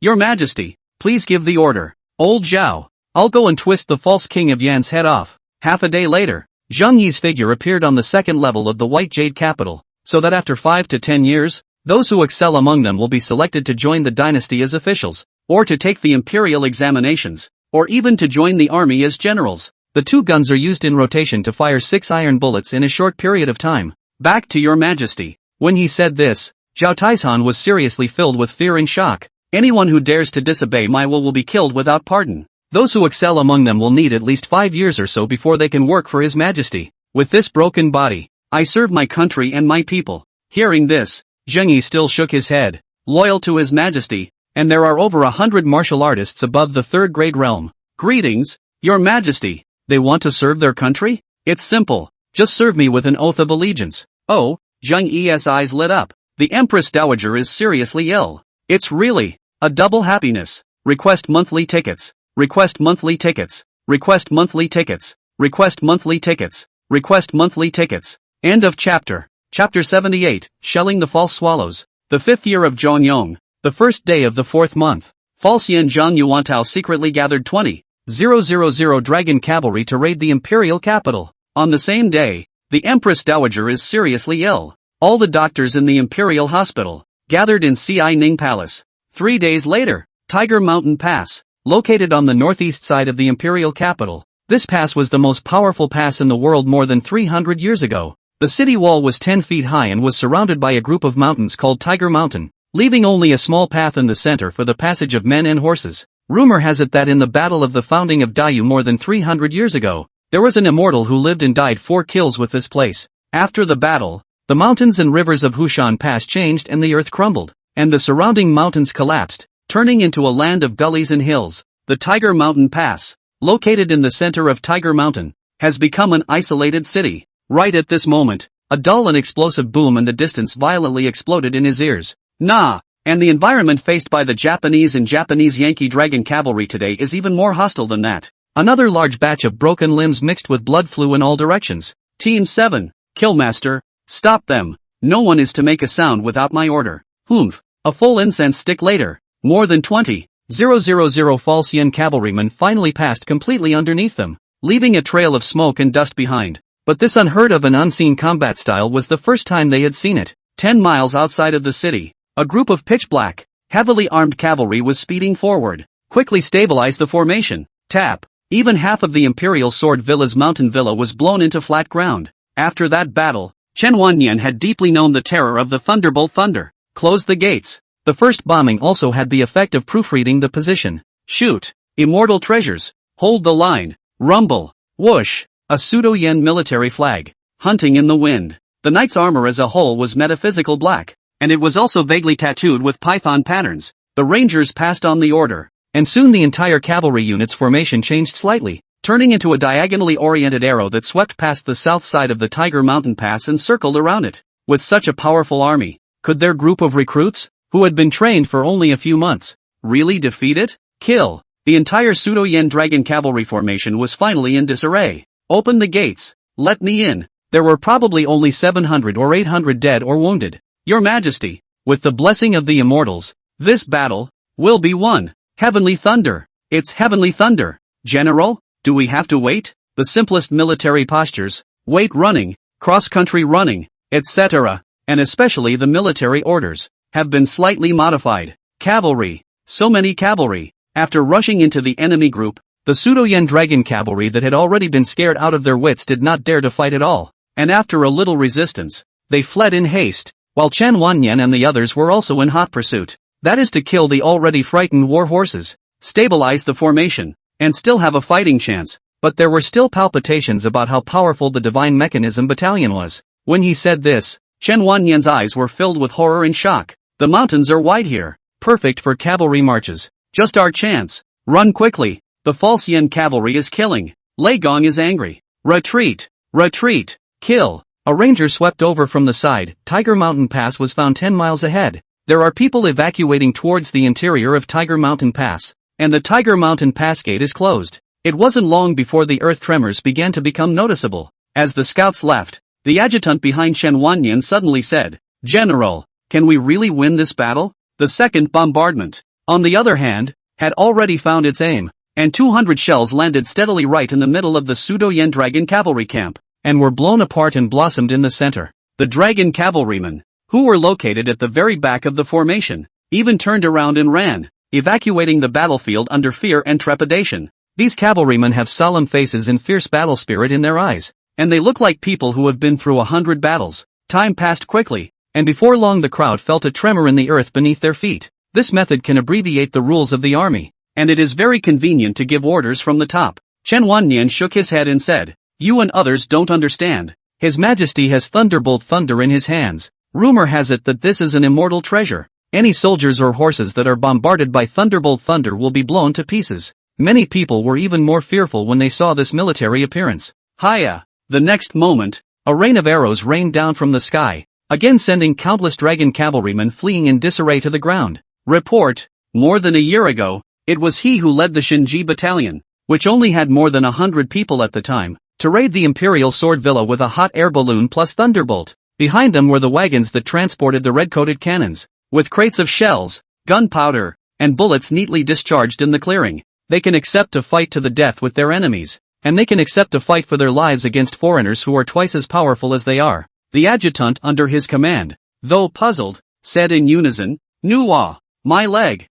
your majesty, please give the order. Old Zhao, I'll go and twist the false king of Yan's head off. Half a day later, Zhang Yi's figure appeared on the second level of the White Jade capital, so that after 5 to 10 years, those who excel among them will be selected to join the dynasty as officials, or to take the imperial examinations, or even to join the army as generals. The 2 guns are used in rotation to fire 6 iron bullets in a short period of time. Back to your majesty. When he said this, Zhao Taishan was seriously filled with fear and shock. Anyone who dares to disobey my will be killed without pardon. Those who excel among them will need at least 5 years or so before they can work for his majesty. With this broken body, I serve my country and my people. Hearing this, Zheng Yi still shook his head, loyal to his majesty, and there are over 100 martial artists above the 3rd grade realm. Greetings, your majesty. They want to serve their country? It's simple, just serve me with an oath of allegiance. Oh, Zheng Yi's eyes lit up. The Empress Dowager is seriously ill. It's really a double happiness. Request monthly tickets. Request monthly tickets. Request monthly tickets. Request monthly tickets. Request monthly tickets. End of chapter. Chapter 78, Shelling the False Swallows. The 5th year of Zhongyong, the 1st day of the 4th month. False Yin Zhang Yuantao secretly gathered 20,000 dragon cavalry to raid the imperial capital. On the same day, the Empress Dowager is seriously ill. All the doctors in the imperial hospital gathered in Ci Ning Palace. 3 days later, Tiger Mountain Pass, located on the northeast side of the imperial capital. This pass was the most powerful pass in the world more than 300 years ago. The city wall was 10 feet high and was surrounded by a group of mountains called Tiger Mountain, leaving only a small path in the center for the passage of men and horses. Rumor has it that in the battle of the founding of Dayu more than 300 years ago, there was an immortal who lived and died 4 kills with this place. After the battle, the mountains and rivers of Hushan Pass changed and the earth crumbled, and the surrounding mountains collapsed, turning into a land of gullies and hills. The Tiger Mountain Pass, located in the center of Tiger Mountain, has become an isolated city. Right at this moment, a dull and explosive boom in the distance violently exploded in his ears. Nah! And the environment faced by the Japanese and Japanese Yankee Dragon cavalry today is even more hostile than that. Another large batch of broken limbs mixed with blood flew in all directions. Team 7, Killmaster, stop them. No one is to make a sound without my order. Humph. A full incense stick later, more than 20,000 false yen cavalrymen finally passed completely underneath them, leaving a trail of smoke and dust behind. But this unheard of and unseen combat style was the first time they had seen it. 10 miles outside of the city, a group of pitch-black, heavily armed cavalry was speeding forward. Quickly stabilize the formation. Tap. Even half of the Imperial Sword Villa's mountain villa was blown into flat ground. After that battle, Chen Wanyan had deeply known the terror of the Thunderbolt Thunder. Close the gates. The first bombing also had the effect of proofreading the position. Shoot. Immortal treasures. Hold the line. Rumble. Whoosh. A pseudo-yen military flag. Hunting in the wind. The knight's armor as a whole was metaphysical black, and it was also vaguely tattooed with python patterns. The rangers passed on the order, and soon the entire cavalry unit's formation changed slightly, turning into a diagonally oriented arrow that swept past the south side of the Tiger Mountain Pass and circled around it. With such a powerful army, could their group of recruits, who had been trained for only a few months, really defeat it? Kill. The entire pseudo-yen dragon cavalry formation was finally in disarray. Open the gates. Let me in. There were probably only 700 or 800 dead or wounded. Your Majesty, with the blessing of the immortals, this battle will be won. Heavenly thunder. It's heavenly thunder. General, do we have to wait? The simplest military postures, wait running, cross-country running, etc., and especially the military orders, have been slightly modified. Cavalry. So many cavalry. After rushing into the enemy group, the pseudo-yen dragon cavalry that had already been scared out of their wits did not dare to fight at all, and after a little resistance, they fled in haste, while Chen Wanyan and the others were also in hot pursuit. That is to kill the already frightened war horses, stabilize the formation, and still have a fighting chance. But there were still palpitations about how powerful the Divine Mechanism Battalion was. When he said this, Chen Wanyan's eyes were filled with horror and shock. The mountains are wide here, perfect for cavalry marches. Just our chance. Run quickly. The false yen cavalry is killing. Lei Gong is angry. Retreat. Retreat. Kill. A ranger swept over from the side. Tiger Mountain Pass was found 10 miles ahead. There are people evacuating towards the interior of Tiger Mountain Pass, and the Tiger Mountain Pass gate is closed. It wasn't long before the earth tremors began to become noticeable. As the scouts left, the adjutant behind Chen Wanyan suddenly said, "General, can we really win this battle?" The second bombardment, on the other hand, had already found its aim, and 200 shells landed steadily right in the middle of the pseudo-yen dragon cavalry camp, and were blown apart and blossomed in the center. The dragon cavalrymen, who were located at the very back of the formation, even turned around and ran, evacuating the battlefield under fear and trepidation. These cavalrymen have solemn faces and fierce battle spirit in their eyes, and they look like people who have been through 100 battles. Time passed quickly, and before long the crowd felt a tremor in the earth beneath their feet. This method can abbreviate the rules of the army, and it is very convenient to give orders from the top. Chen Wanyan shook his head and said, "You and others don't understand. His Majesty has Thunderbolt Thunder in his hands. Rumor has it that this is an immortal treasure. Any soldiers or horses that are bombarded by Thunderbolt Thunder will be blown to pieces." Many people were even more fearful when they saw this military appearance. Hiya! The next moment, a rain of arrows rained down from the sky, again sending countless dragon cavalrymen fleeing in disarray to the ground. Report: more than a year ago, it was he who led the Shinji Battalion, which only had more than 100 people at the time, to raid the Imperial Sword Villa with a hot air balloon plus Thunderbolt. Behind them were the wagons that transported the red-coated cannons, with crates of shells, gunpowder, and bullets neatly discharged in the clearing. They can accept to fight to the death with their enemies, and they can accept to fight for their lives against foreigners who are twice as powerful as they are. The adjutant under his command, though puzzled, said in unison, "Nuwa, my leg,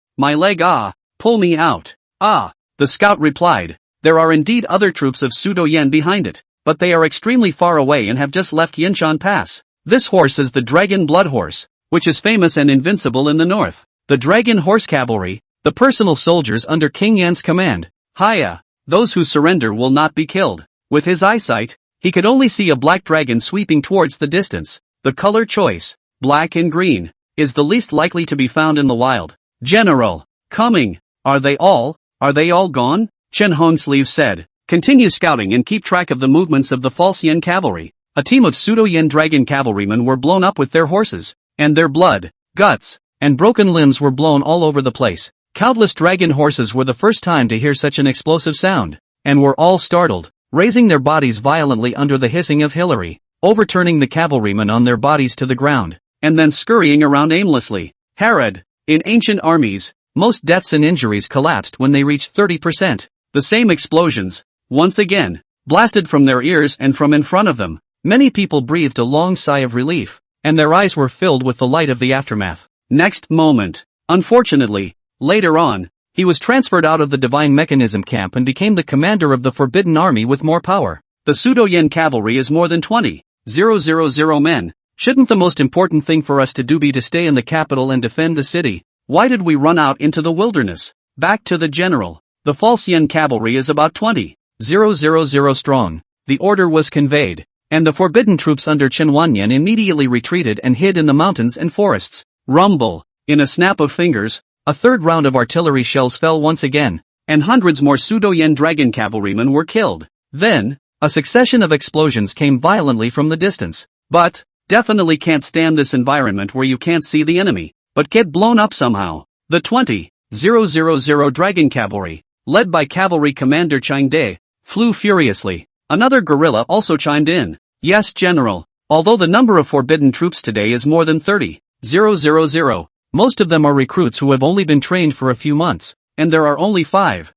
ah, pull me out." "Ah," the scout replied, "there are indeed other troops of pseudo-yen behind it, but they are extremely far away and have just left Yinshan Pass. This horse is the Dragon Blood Horse, which is famous and invincible in the north. The Dragon Horse Cavalry, the personal soldiers under King Yan's command. Hiya, those who surrender will not be killed." With his eyesight, he could only see a black dragon sweeping towards the distance. The color choice, black and green, is the least likely to be found in the wild. "General, coming. Are they all gone?" Chen Hongsleeve said. Continue scouting and keep track of the movements of the false Yen cavalry. A team of pseudo-Yen dragon cavalrymen were blown up with their horses, and their blood, guts, and broken limbs were blown all over the place. Countless dragon horses were the first time to hear such an explosive sound, and were all startled, raising their bodies violently under the hissing of Hillary, overturning the cavalrymen on their bodies to the ground, and then scurrying around aimlessly. Herod, in ancient armies, most deaths and injuries collapsed when they reached 30%. The same explosions, once again, blasted from their ears and from in front of them. Many people breathed a long sigh of relief, and their eyes were filled with the light of the aftermath. Next moment, unfortunately, later on, he was transferred out of the Divine Mechanism camp and became the commander of the Forbidden Army with more power. The pseudo-Yen cavalry is more than 20,000 men. Shouldn't the most important thing for us to do be to stay in the capital and defend the city? Why did we run out into the wilderness? Back to the general. The false Yen cavalry is about 20,000 strong. The order was conveyed, and the forbidden troops under Chen Wanyan immediately retreated and hid in the mountains and forests. Rumble. In a snap of fingers, a third round of artillery shells fell once again, and hundreds more pseudo-Yen dragon cavalrymen were killed. Then, a succession of explosions came violently from the distance. But, definitely can't stand this environment where you can't see the enemy, but get blown up somehow. The 20,000 dragon cavalry, led by cavalry commander Chang De, flew furiously. Another guerrilla also chimed in. Yes, General. Although the number of forbidden troops today is more than 30,000, most of them are recruits who have only been trained for a few months, and there are only 5,000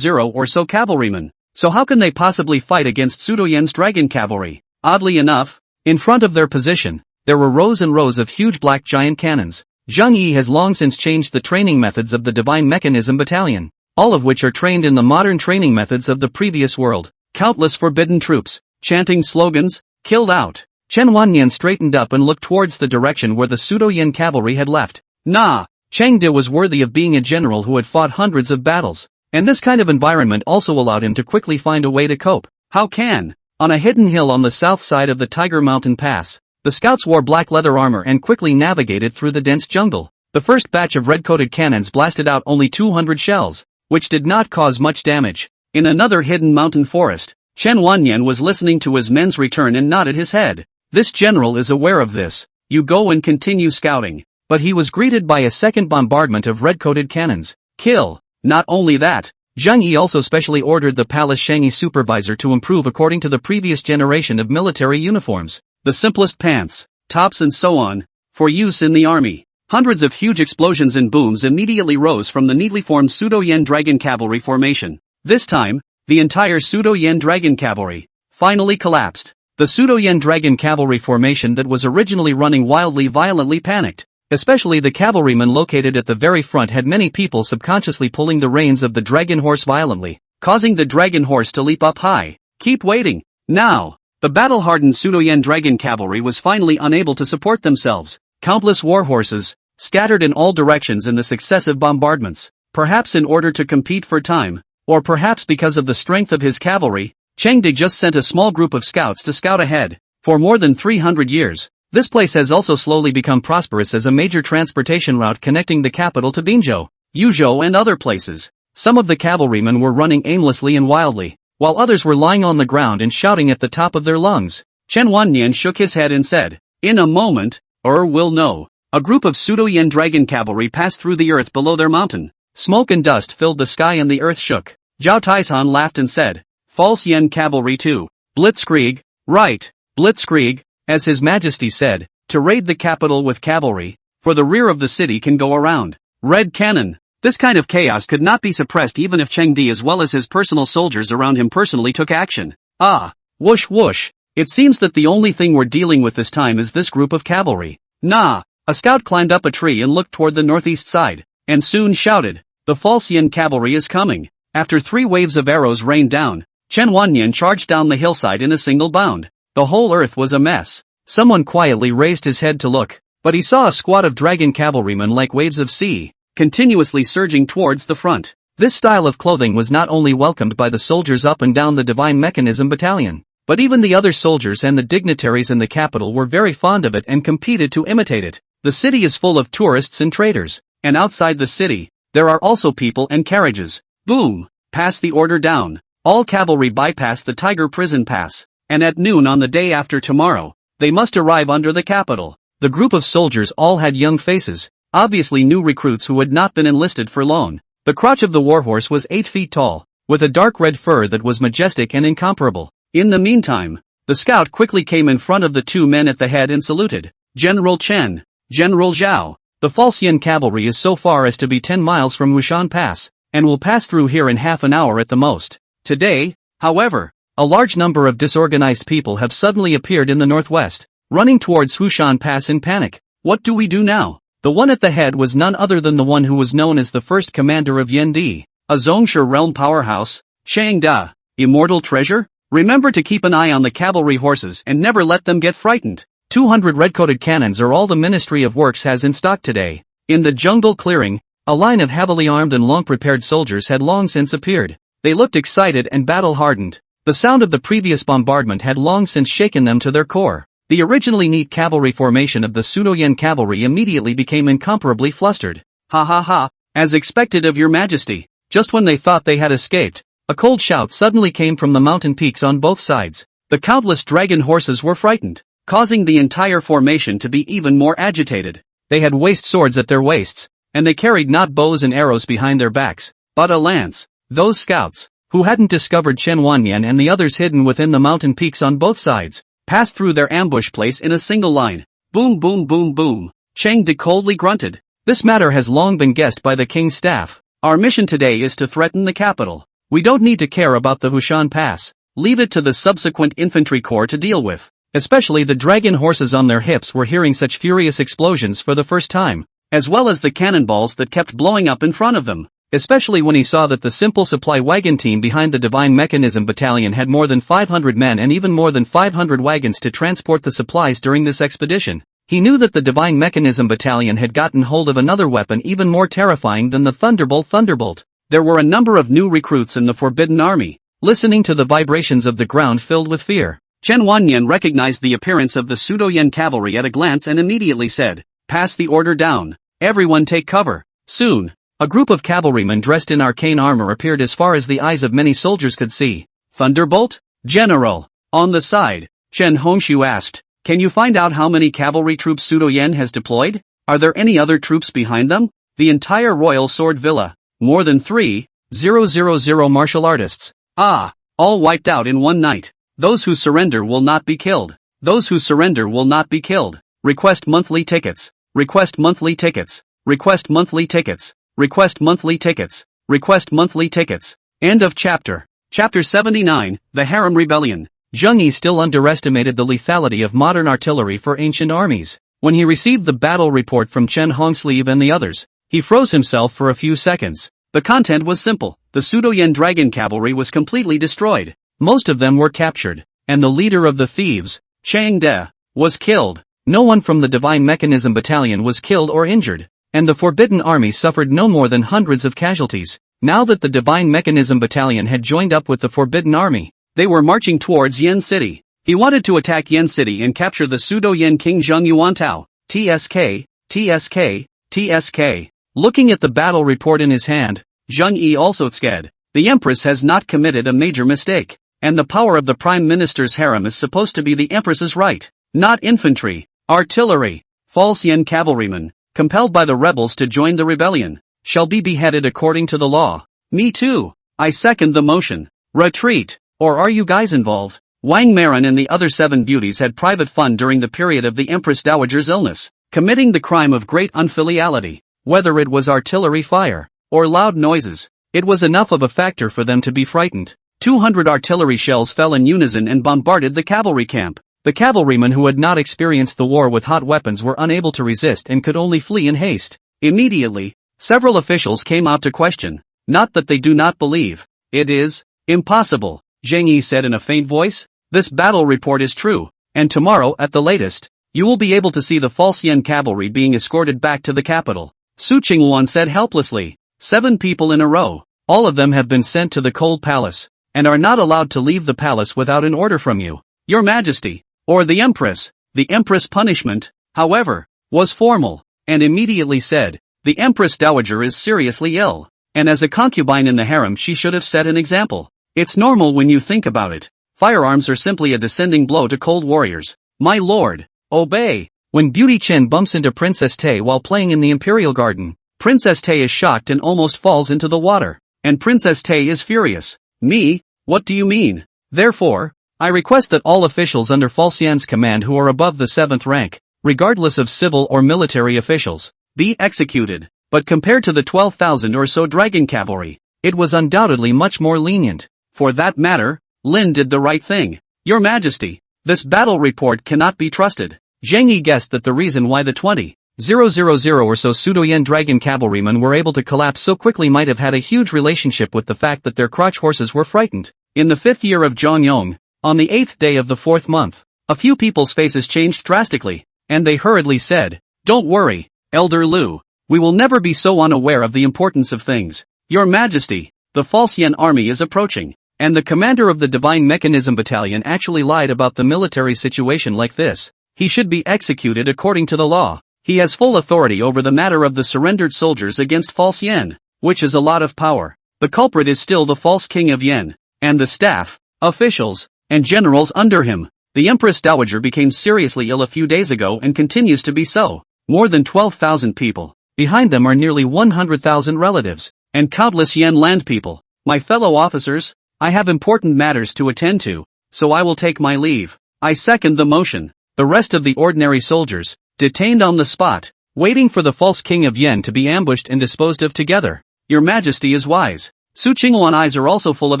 or so cavalrymen. So how can they possibly fight against Pseudo-Yen's dragon cavalry? Oddly enough, in front of their position, there were rows and rows of huge black giant cannons. Zhang Yi has long since changed the training methods of the Divine Mechanism Battalion, all of which are trained in the modern training methods of the previous world. Countless forbidden troops, chanting slogans, killed out. Chen Wanyan straightened up and looked towards the direction where the Pseudo-Yen cavalry had left. Nah, Cheng De was worthy of being a general who had fought hundreds of battles, and this kind of environment also allowed him to quickly find a way to cope. How can? On a hidden hill on the south side of the Tiger Mountain Pass, the scouts wore black leather armor and quickly navigated through the dense jungle. The first batch of red-coated cannons blasted out only 200 shells, which did not cause much damage. In another hidden mountain forest, Chen Wanyan was listening to his men's return and nodded his head. This general is aware of this. You go and continue scouting. But he was greeted by a second bombardment of red-coated cannons. Kill. Not only that, Zhang Yi also specially ordered the palace Shangyi supervisor to improve according to the previous generation of military uniforms. The simplest pants, tops and so on, for use in the army. Hundreds of huge explosions and booms immediately rose from the neatly formed Pseudo-Yen Dragon Cavalry formation. This time, the entire Pseudo-Yen Dragon Cavalry finally collapsed. The Pseudo-Yen Dragon Cavalry formation that was originally running wildly violently panicked. Especially the cavalrymen located at the very front had many people subconsciously pulling the reins of the dragon horse violently, causing the dragon horse to leap up high. Keep waiting. Now, the battle-hardened Pseudo-Yen Dragon Cavalry was finally unable to support themselves. Countless war horses, scattered in all directions in the successive bombardments. Perhaps in order to compete for time, or perhaps because of the strength of his cavalry, Cheng De just sent a small group of scouts to scout ahead. For more than 300 years, this place has also slowly become prosperous as a major transportation route connecting the capital to Binzhou, Yuzhou and other places. Some of the cavalrymen were running aimlessly and wildly, while others were lying on the ground and shouting at the top of their lungs. Chen Wanyan shook his head and said, "In a moment, we'll know." A group of Pseudo-Yen Dragon Cavalry passed through the earth below their mountain. Smoke and dust filled the sky and the earth shook. Zhao Taishan laughed and said, "False Yen Cavalry too. Blitzkrieg." Right, Blitzkrieg, as His Majesty said, to raid the capital with cavalry, for the rear of the city can go around. Red cannon. This kind of chaos could not be suppressed even if Cheng Di as well as his personal soldiers around him personally took action. Ah, whoosh whoosh. It seems that the only thing we're dealing with this time is this group of cavalry. Nah. A scout climbed up a tree and looked toward the northeast side, and soon shouted, "The false Yen cavalry is coming." After 3 waves of arrows rained down, Chen Wanyan charged down the hillside in a single bound. The whole earth was a mess. Someone quietly raised his head to look, but he saw a squad of dragon cavalrymen like waves of sea, continuously surging towards the front. This style of clothing was not only welcomed by the soldiers up and down the Divine Mechanism Battalion, but even the other soldiers and the dignitaries in the capital were very fond of it and competed to imitate it. The city is full of tourists and traders, and outside the city, there are also people and carriages. Boom! pass the order down. All cavalry bypass the Tiger Prison Pass, and at noon on the day after tomorrow, they must arrive under the capital. The group of soldiers all had young faces, obviously new recruits who had not been enlisted for long. The crotch of the warhorse was 8 feet tall, with a dark red fur that was majestic and incomparable. In the meantime, the scout quickly came in front of the two men at the head and saluted. General Chen, General Zhao, the Falxian cavalry is so far as to be 10 miles from Wushan Pass, and will pass through here in half an hour at the most. Today, however, a large number of disorganized people have suddenly appeared in the northwest, running towards Wushan Pass in panic. What do we do now? The one at the head was none other than the one who was known as the first commander of Yendi, a Zhongshe realm powerhouse, Chang Da, immortal treasure? Remember to keep an eye on the cavalry horses and never let them get frightened. 200 red-coated cannons are all the Ministry of Works has in stock today. In the jungle clearing, a line of heavily armed and long-prepared soldiers had long since appeared. They looked excited and battle-hardened. The sound of the previous bombardment had long since shaken them to their core. The originally neat cavalry formation of the Pseudo-Yen cavalry immediately became incomparably flustered. Ha ha ha, as expected of your majesty. Just when they thought they had escaped, a cold shout suddenly came from the mountain peaks on both sides. The countless dragon horses were frightened, causing the entire formation to be even more agitated. They had waist swords at their waists, and they carried not bows and arrows behind their backs, but a lance. Those scouts, who hadn't discovered Chen Wanyan and the others hidden within the mountain peaks on both sides, passed through their ambush place in a single line. Boom boom boom boom. Cheng De coldly grunted. This matter has long been guessed by the king's staff. Our mission today is to threaten the capital. We don't need to care about the Wushan Pass. Leave it to the subsequent infantry corps to deal with. Especially the dragon horses on their hips were hearing such furious explosions for the first time, as well as the cannonballs that kept blowing up in front of them. Especially when he saw that the simple supply wagon team behind the Divine Mechanism Battalion had more than 500 men and even more than 500 wagons to transport the supplies during this expedition. He knew that the Divine Mechanism Battalion had gotten hold of another weapon even more terrifying than the Thunderbolt. There were a number of new recruits in the Forbidden Army. Listening to the vibrations of the ground filled with fear, Chen Wanyan recognized the appearance of the Pseudo-Yen cavalry at a glance and immediately said, "Pass the order down. Everyone take cover." Soon, a group of cavalrymen dressed in arcane armor appeared as far as the eyes of many soldiers could see. Thunderbolt? General. On the side, Chen Hongshu asked, "Can you find out how many cavalry troops Pseudo-Yen has deployed? Are there any other troops behind them?" The entire Royal Sword Villa. More than 3,000 martial artists. Ah, all wiped out in one night. Those who surrender will not be killed. Those who surrender will not be killed. Request monthly tickets. Request monthly tickets. Request monthly tickets. Request monthly tickets. Request monthly tickets. End of chapter. Chapter 79, The Harem Rebellion. Zheng Yi still underestimated the lethality of modern artillery for ancient armies. When he received the battle report from Chen Hongsleeve and the others, he froze himself for a few seconds. The content was simple. The Pseudo-Yen dragon cavalry was completely destroyed. Most of them were captured, and the leader of the thieves, Chang De, was killed. No one from the Divine Mechanism Battalion was killed or injured, and the Forbidden Army suffered no more than hundreds of casualties. Now that the Divine Mechanism Battalion had joined up with the Forbidden Army, they were marching towards Yen City. He wanted to attack Yen City and capture the Pseudo-Yen King Zheng Yuantao. TSK, TSK, TSK. Looking at the battle report in his hand, Zheng Yi also said, "The Empress has not committed a major mistake, and the power of the Prime Minister's harem is supposed to be the Empress's right, not infantry, artillery. Falxian cavalrymen, compelled by the rebels to join the rebellion, shall be beheaded according to the law." Me too. I second the motion. Retreat. Or are you guys involved? Wang Marin and the other 7 beauties had private fun during the period of the Empress Dowager's illness, committing the crime of great unfiliality. Whether it was artillery fire, or loud noises, it was enough of a factor for them to be frightened. 200 artillery shells fell in unison and bombarded the cavalry camp. The cavalrymen who had not experienced the war with hot weapons were unable to resist and could only flee in haste. Immediately, several officials came out to question. Not that they do not believe. It is impossible, Zheng Yi said in a faint voice. This battle report is true, and tomorrow at the latest, you will be able to see the Falxian cavalry being escorted back to the capital. Su Qinghuan said helplessly. 7 people in a row. All of them have been sent to the cold palace, and are not allowed to leave the palace without an order from you, Your Majesty, or the Empress. The Empress' punishment, however, was formal, and immediately said, "The Empress Dowager is seriously ill." and as a concubine in the harem she should have set an example. It's normal when you think about it. Firearms are simply a descending blow to cold warriors. My lord, obey! When Beauty Chen bumps into Princess Tay while playing in the Imperial Garden, Princess Tay is shocked and almost falls into the water. And Princess Tay is furious. Me? What do you mean? Therefore, I request that all officials under False Yan's command who are above the 7th rank, regardless of civil or military officials, be executed. But compared to the 12,000 or so dragon cavalry, it was undoubtedly much more lenient. For that matter, Lin did the right thing. Your Majesty, this battle report cannot be trusted. Zhang Yi guessed that the reason why the 20,000 or so pseudo-Yen dragon cavalrymen were able to collapse so quickly might have had a huge relationship with the fact that their crotch horses were frightened. In the 5th year of Zhongyong, on the 8th day of the 4th month, a few people's faces changed drastically, and they hurriedly said, "Don't worry, Elder Lu. We will never be so unaware of the importance of things. Your Majesty, the False Yen army is approaching, and the commander of the Divine Mechanism Battalion actually lied about the military situation like this. He should be executed according to the law. He has full authority over the matter of the surrendered soldiers against False Yen, which is a lot of power. The culprit is still the false king of Yen, and the staff, officials, and generals under him. The Empress Dowager became seriously ill a few days ago and continues to be so. More than 12,000 people. Behind them are nearly 100,000 relatives, and countless Yen land people. My fellow officers, I have important matters to attend to, so I will take my leave. I second the motion." The rest of the ordinary soldiers, detained on the spot, waiting for the false king of Yen to be ambushed and disposed of together. Your Majesty is wise. Su Qingluan's eyes are also full of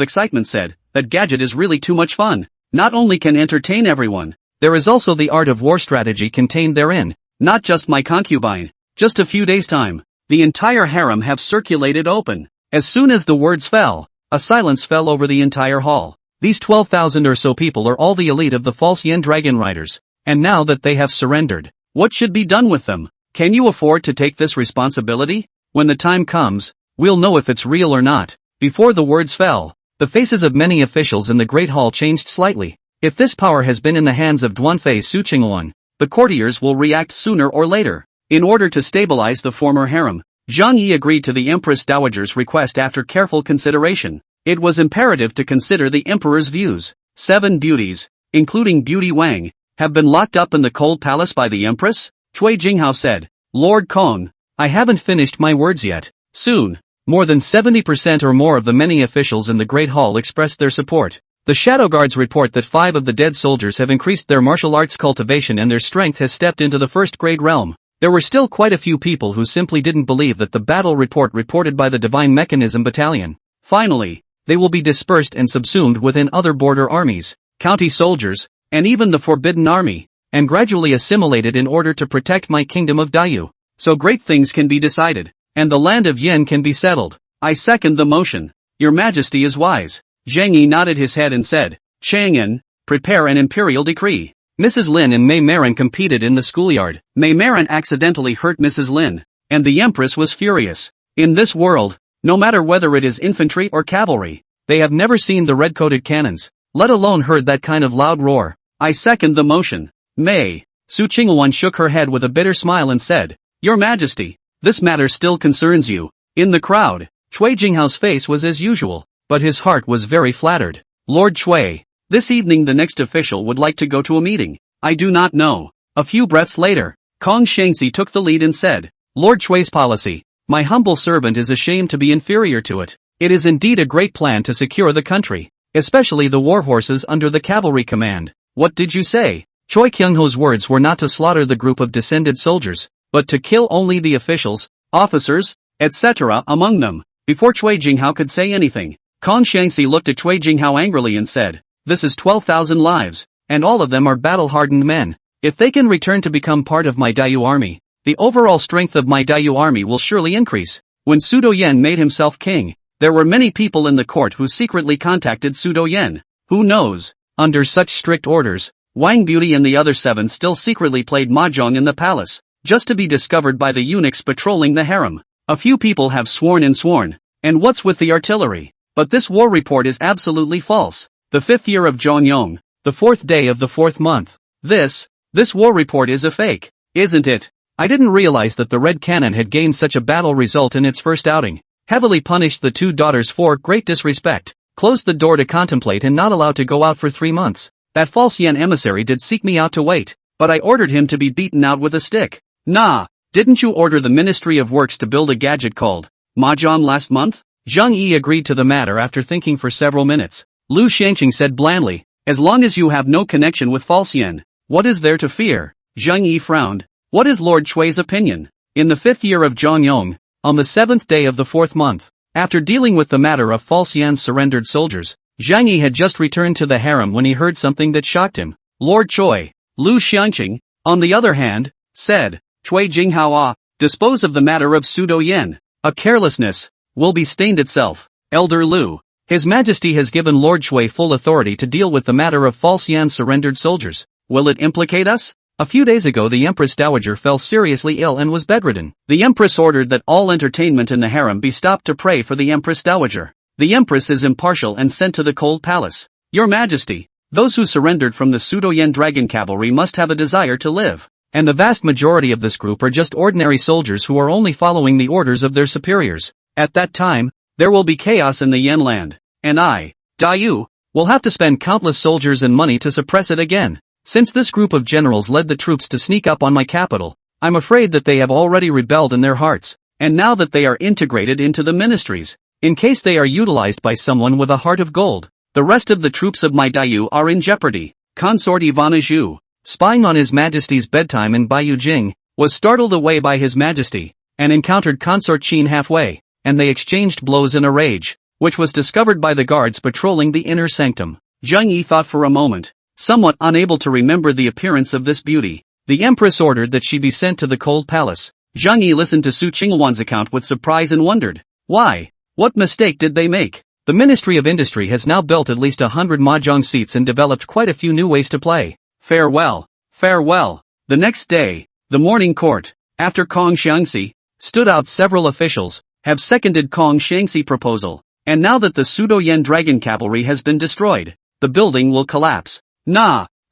excitement said, that gadget is really too much fun. Not only can entertain everyone, there is also the art of war strategy contained therein. Not just my concubine. Just a few days' time, the entire harem have circulated open. As soon as the words fell, a silence fell over the entire hall. These 12,000 or so people are all the elite of the False Yen Dragon Riders, and now that they have surrendered, what should be done with them? Can you afford to take this responsibility? When the time comes, we'll know if it's real or not. Before the words fell, the faces of many officials in the Great Hall changed slightly. If this power has been in the hands of Duanfei Su Qingluan, the courtiers will react sooner or later. In order to stabilize the former harem, Zhang Yi agreed to the Empress Dowager's request after careful consideration. It was imperative to consider the emperor's views. 7 beauties, including Beauty Wang, have been locked up in the cold palace by the empress? Cui Jinghao said. Lord Kong, I haven't finished my words yet. Soon, more than 70% or more of the many officials in the Great Hall expressed their support. The Shadow Guards report that 5 of the dead soldiers have increased their martial arts cultivation and their strength has stepped into the 1st grade realm. There were still quite a few people who simply didn't believe that the battle report reported by the Divine Mechanism Battalion. Finally, they will be dispersed and subsumed within other border armies, county soldiers, and even the Forbidden Army, and gradually assimilated in order to protect my kingdom of Dayu. So great things can be decided, and the land of Yen can be settled. I second the motion. Your Majesty is wise. Zhang Yi nodded his head and said, Chang'an, prepare an imperial decree. Mrs. Lin and Mei Marin competed in the schoolyard. Mei Marin accidentally hurt Mrs. Lin, and the Empress was furious. In this world, no matter whether it is infantry or cavalry, they have never seen the red-coated cannons, let alone heard that kind of loud roar. I second the motion. Mei. Su Qingluan shook her head with a bitter smile and said, Your Majesty, this matter still concerns you. In the crowd, Cui Jinghao's face was as usual, but his heart was very flattered. Lord Cui, this evening the next official would like to go to a meeting. I do not know. A few breaths later, Kong Shangxi took the lead and said, Lord Cui's policy, my humble servant is ashamed to be inferior to it. It is indeed a great plan to secure the country, especially the war horses under the cavalry command. What did you say? Choi Kyungho's words were not to slaughter the group of descended soldiers, but to kill only the officials, officers, etc. among them. Before Cui Jinghao could say anything, Kong Shangxi looked at Cui Jinghao angrily and said, This is 12,000 lives, and all of them are battle-hardened men. If they can return to become part of my Dayu army, the overall strength of my Dayu army will surely increase. When Pseudo Yen made himself king, there were many people in the court who secretly contacted Pseudo Yen. Who knows? Under such strict orders, Wang Beauty and the other 7 still secretly played mahjong in the palace, just to be discovered by the eunuchs patrolling the harem. A few people have sworn and sworn. And what's with the artillery? But this war report is absolutely false. The 5th year of Zhongyong, the 4th day of the 4th month. This war report is a fake, isn't it? I didn't realize that the Red Cannon had gained such a battle result in its first outing. heavily punished the two daughters for great disrespect, closed the door to contemplate and not allowed to go out for 3 months. That false Yan emissary did seek me out to wait, but I ordered him to be beaten out with a stick. Nah, didn't you order the Ministry of Works to build a gadget called Mahjong last month? Zhang Yi agreed to the matter after thinking for several minutes. Lu Xiangqing said blandly, as long as you have no connection with false Yan, what is there to fear? Zhang Yi frowned. What is Lord Chui's opinion? In the 5th year of Zhongyong, on the 7th day of the 4th month, after dealing with the matter of false Yan's surrendered soldiers, Zhang Yi had just returned to the harem when he heard something that shocked him. Lord Chui, Lu Xiangqing, on the other hand, said, Chui Jinghaoa, dispose of the matter of pseudo Yan. A carelessness will be stained itself. Elder Lu, His Majesty has given Lord Chui full authority to deal with the matter of false Yan surrendered soldiers. Will it implicate us? A few days ago the Empress Dowager fell seriously ill and was bedridden. The Empress ordered that all entertainment in the harem be stopped to pray for the Empress Dowager. The Empress is impartial and sent to the cold palace. Your Majesty, those who surrendered from the pseudo-Yan dragon cavalry must have a desire to live. And the vast majority of this group are just ordinary soldiers who are only following the orders of their superiors. At that time, there will be chaos in the Yan land. And I, Dai will have to spend countless soldiers and money to suppress it again. Since this group of generals led the troops to sneak up on my capital, I'm afraid that they have already rebelled in their hearts. And now that they are integrated into the ministries, in case they are utilized by someone with a heart of gold, the rest of the troops of my Dai are in jeopardy. Consort Ivana Zhu, spying on His Majesty's bedtime in Baiyu Jing, was startled away by His Majesty, and encountered Consort Qin halfway, and they exchanged blows in a rage, which was discovered by the guards patrolling the inner sanctum. Zhang Yi thought for a moment, somewhat unable to remember the appearance of this beauty. The Empress ordered that she be sent to the cold palace. Zhang Yi listened to Su Qingwan's account with surprise and wondered, why? What mistake did they make? The Ministry of Industry has now built at least 100 mahjong seats and developed quite a few new ways to play. Farewell, farewell. The next day, the morning court, after Kong Xiangxi, stood out several officials, have seconded Kong Xiangxi proposal, and now that the pseudo-Yan dragon cavalry has been destroyed, the building will collapse.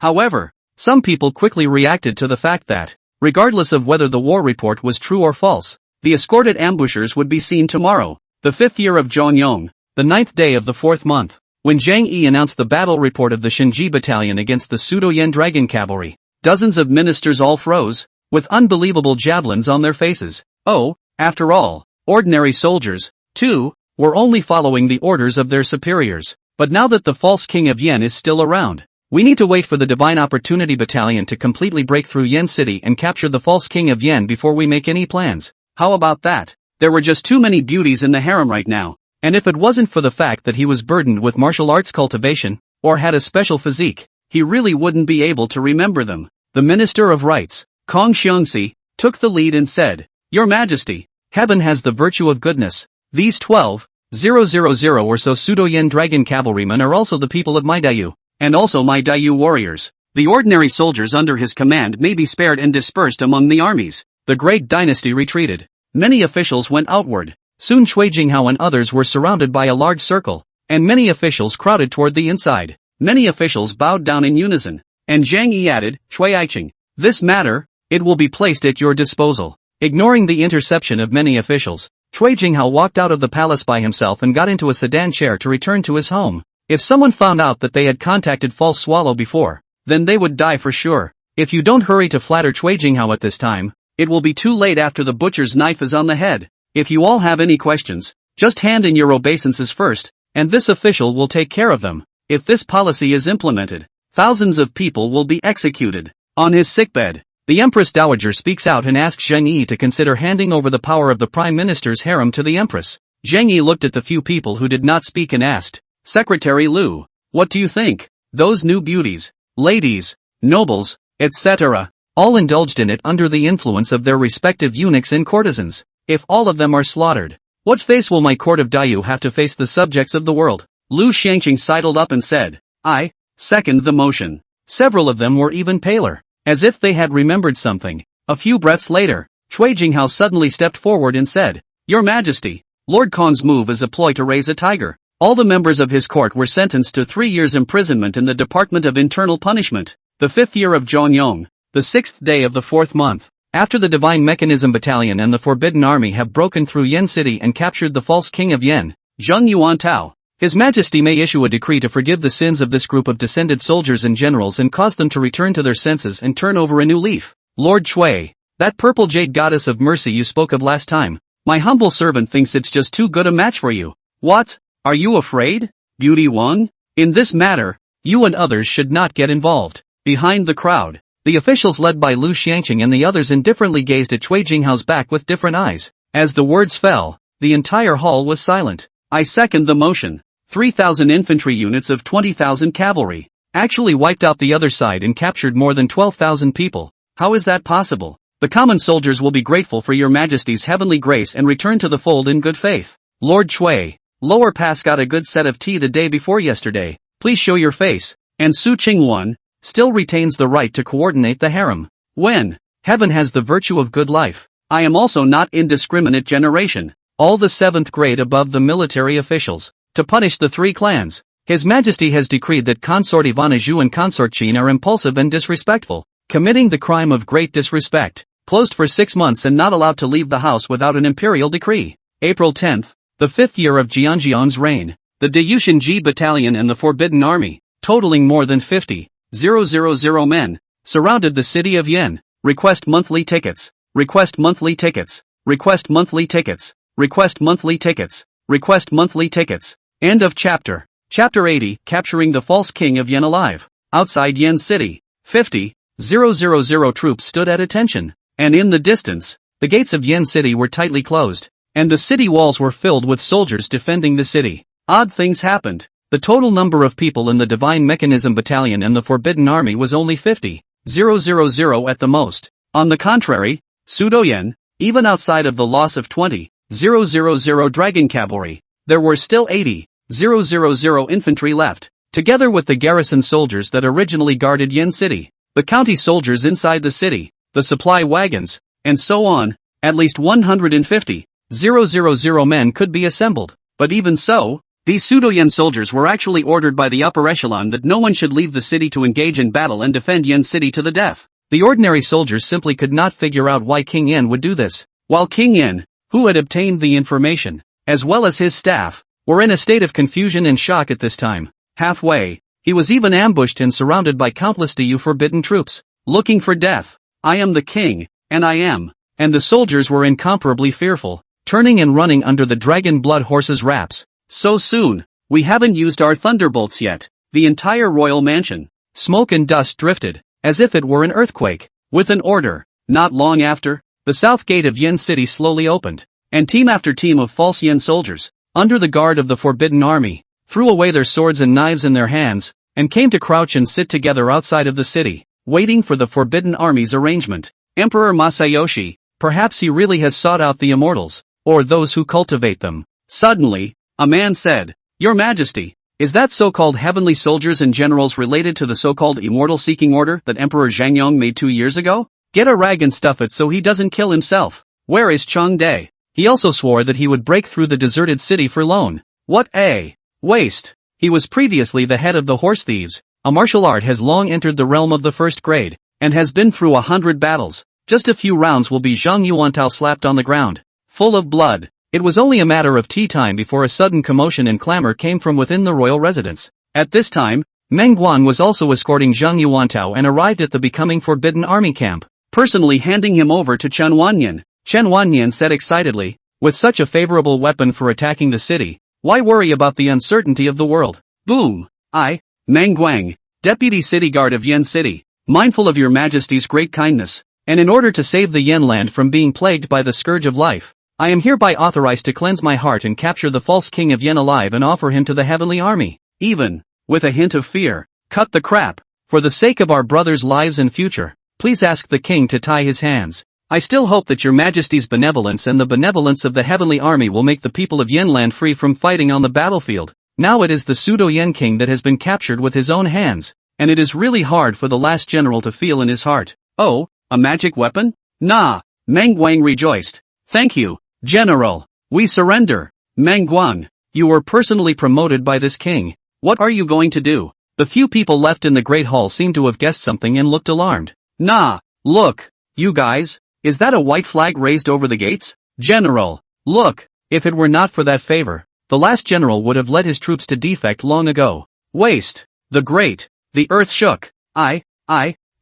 However, some people quickly reacted to the fact that, regardless of whether the war report was true or false, the escorted ambushers would be seen tomorrow, the 5th year of Zhongyong, the 9th day of the 4th month. When Zhang Yi announced the battle report of the Shenji battalion against the pseudo-Yan dragon cavalry, dozens of ministers all froze, with unbelievable javelins on their faces. Oh, after all, ordinary soldiers, too, were only following the orders of their superiors. But now that the false king of Yan is still around, we need to wait for the Divine Opportunity Battalion to completely break through Yan City and capture the false king of Yan before we make any plans. How about that? There were just too many beauties in the harem right now. And if it wasn't for the fact that he was burdened with martial arts cultivation, or had a special physique, he really wouldn't be able to remember them. The Minister of Rights, Kong Xiangxi, took the lead and said, Your Majesty, heaven has the virtue of goodness. These 12,000 or so pseudo-Yan dragon cavalrymen are also the people of my Dai, and also my Dai warriors. The ordinary soldiers under his command may be spared and dispersed among the armies. The great dynasty retreated. Many officials went outward. Soon Chui Jinghao and others were surrounded by a large circle, and many officials crowded toward the inside. Many officials bowed down in unison, and Zhang Yi added, Chui Aiqing, this matter, it will be placed at your disposal. Ignoring the interception of many officials, Chui Jinghao walked out of the palace by himself and got into a sedan chair to return to his home. If someone found out that they had contacted False Swallow before, then they would die for sure. If you don't hurry to flatter Chui Jinghao at this time, it will be too late after the butcher's knife is on the head. If you all have any questions, just hand in your obeisances first, and this official will take care of them. If this policy is implemented, thousands of people will be executed. On his sickbed, the Empress Dowager speaks out and asks Zhang Yi to consider handing over the power of the Prime Minister's harem to the Empress. Zhang Yi looked at the few people who did not speak and asked, Secretary Lu, what do you think? Those new beauties, ladies, nobles, etc., all indulged in it under the influence of their respective eunuchs and courtesans. If all of them are slaughtered, what face will my court of Dai have to face the subjects of the world? Lu Xiangqing sidled up and said, I second the motion. Several of them were even paler, as if they had remembered something. A few breaths later, Chui Jinghao suddenly stepped forward and said, Your Majesty, Lord Kong's move is a ploy to raise a tiger. All the members of his court were sentenced to 3 years imprisonment in the Department of Internal Punishment. The 5th year of Zhongyong, the 6th day of the 4th month. After the Divine Mechanism Battalion and the Forbidden Army have broken through Yen City and captured the false king of Yen, Zheng Yuantao, His Majesty may issue a decree to forgive the sins of this group of descended soldiers and generals and cause them to return to their senses and turn over a new leaf. Lord Chui, that purple jade goddess of mercy you spoke of last time, my humble servant thinks it's just too good a match for you. What? Are you afraid? Beauty Wang? In this matter, you and others should not get involved. Behind the crowd, the officials led by Lu Xiangqing and the others indifferently gazed at Cui Jinghao's back with different eyes. As the words fell, the entire hall was silent. I second the motion. 3,000 infantry units of 20,000 cavalry actually wiped out the other side and captured more than 12,000 people. How is that possible? The common soldiers will be grateful for your majesty's heavenly grace and return to the fold in good faith. Lord Chui, Lower Pass got a good set of tea the day before yesterday. Please show your face. And Su Qingwan still retains the right to coordinate the harem. When heaven has the virtue of good life, I am also not indiscriminate generation. All the 7th grade above the military officials. To punish the 3 clans, His Majesty has decreed that Consort Ivana Zhu and Consort Qin are impulsive and disrespectful, committing the crime of great disrespect, closed for 6 months and not allowed to leave the house without an imperial decree. April 10th, the 5th year of Jianjiang's reign, the Deyushan Ji Battalion and the Forbidden Army, totaling more than 50,000 men, surrounded the city of Yen. Request monthly tickets. Request monthly tickets. Request monthly tickets. Request monthly tickets. Request monthly tickets. End of chapter. Chapter 80, Capturing the False King of Yen Alive. Outside Yen City, 50,000 troops stood at attention, and in the distance, the gates of Yen City were tightly closed, and the city walls were filled with soldiers defending the city. Odd things happened. The total number of people in the Divine Mechanism Battalion and the Forbidden Army was only 50,000 at the most. On the contrary, Sudoyen, even outside of the loss of 20,000 dragon cavalry, there were still 80,000 infantry left, together with the garrison soldiers that originally guarded Yen City, the county soldiers inside the city, the supply wagons, and so on. At least 150,000 men could be assembled, but even so, these pseudo-Yen soldiers were actually ordered by the upper echelon that no one should leave the city to engage in battle and defend Yen City to the death. The ordinary soldiers simply could not figure out why King Yen would do this, while King Yen, who had obtained the information, as well as his staff, were in a state of confusion and shock at this time. Halfway, he was even ambushed and surrounded by countless DU forbidden troops, looking for death. I am the king, and I am. And the soldiers were incomparably fearful, turning and running under the dragon blood horse's wraps. So soon, we haven't used our thunderbolts yet. The entire royal mansion, smoke and dust drifted, as if it were an earthquake, with an order. Not long after, the south gate of Yen City slowly opened, and team after team of false Yen soldiers, under the guard of the Forbidden Army, threw away their swords and knives in their hands, and came to crouch and sit together outside of the city, waiting for the Forbidden Army's arrangement. Emperor Masayoshi, perhaps he really has sought out the immortals, or those who cultivate them. Suddenly, a man said, Your Majesty, is that so-called heavenly soldiers and generals related to the so-called immortal-seeking order that Emperor Zhangyong made 2 years ago? Get a rag and stuff it so he doesn't kill himself. Where is Chang Dai? He also swore that he would break through the deserted city for loan. What a waste. He was previously the head of the horse thieves. A martial art has long entered the realm of the 1st grade, and has been through 100 battles. Just a few rounds will be Zhang Yuantao slapped on the ground, full of blood. It was only a matter of tea time before a sudden commotion and clamor came from within the royal residence. At this time, Meng Guan was also escorting Zhang Yuantao and arrived at the becoming Forbidden Army camp, personally handing him over to Chen Wanyan. Chen Wanyan said excitedly, with such a favorable weapon for attacking the city, why worry about the uncertainty of the world? Boom! I, Meng Guang, Deputy City Guard of Yen City, mindful of your Majesty's great kindness, and in order to save the Yen land from being plagued by the scourge of life, I am hereby authorized to cleanse my heart and capture the false king of Yen alive and offer him to the heavenly army. Even, with a hint of fear, cut the crap. For the sake of our brothers' lives and future, please ask the king to tie his hands. I still hope that your Majesty's benevolence and the benevolence of the heavenly army will make the people of Yen land free from fighting on the battlefield. Now it is the pseudo-Yen king that has been captured with his own hands, and it is really hard for the last general to feel in his heart. Oh, a magic weapon? Nah, Meng Guang rejoiced. Thank you, General. We surrender. Meng Guang, you were personally promoted by this king. What are you going to do? The few people left in the Great Hall seemed to have guessed something and looked alarmed. Nah, look, you guys. Is that a white flag raised over the gates? General, look, if it were not for that favor, the last general would have led his troops to defect long ago. Waste. The great. The earth shook.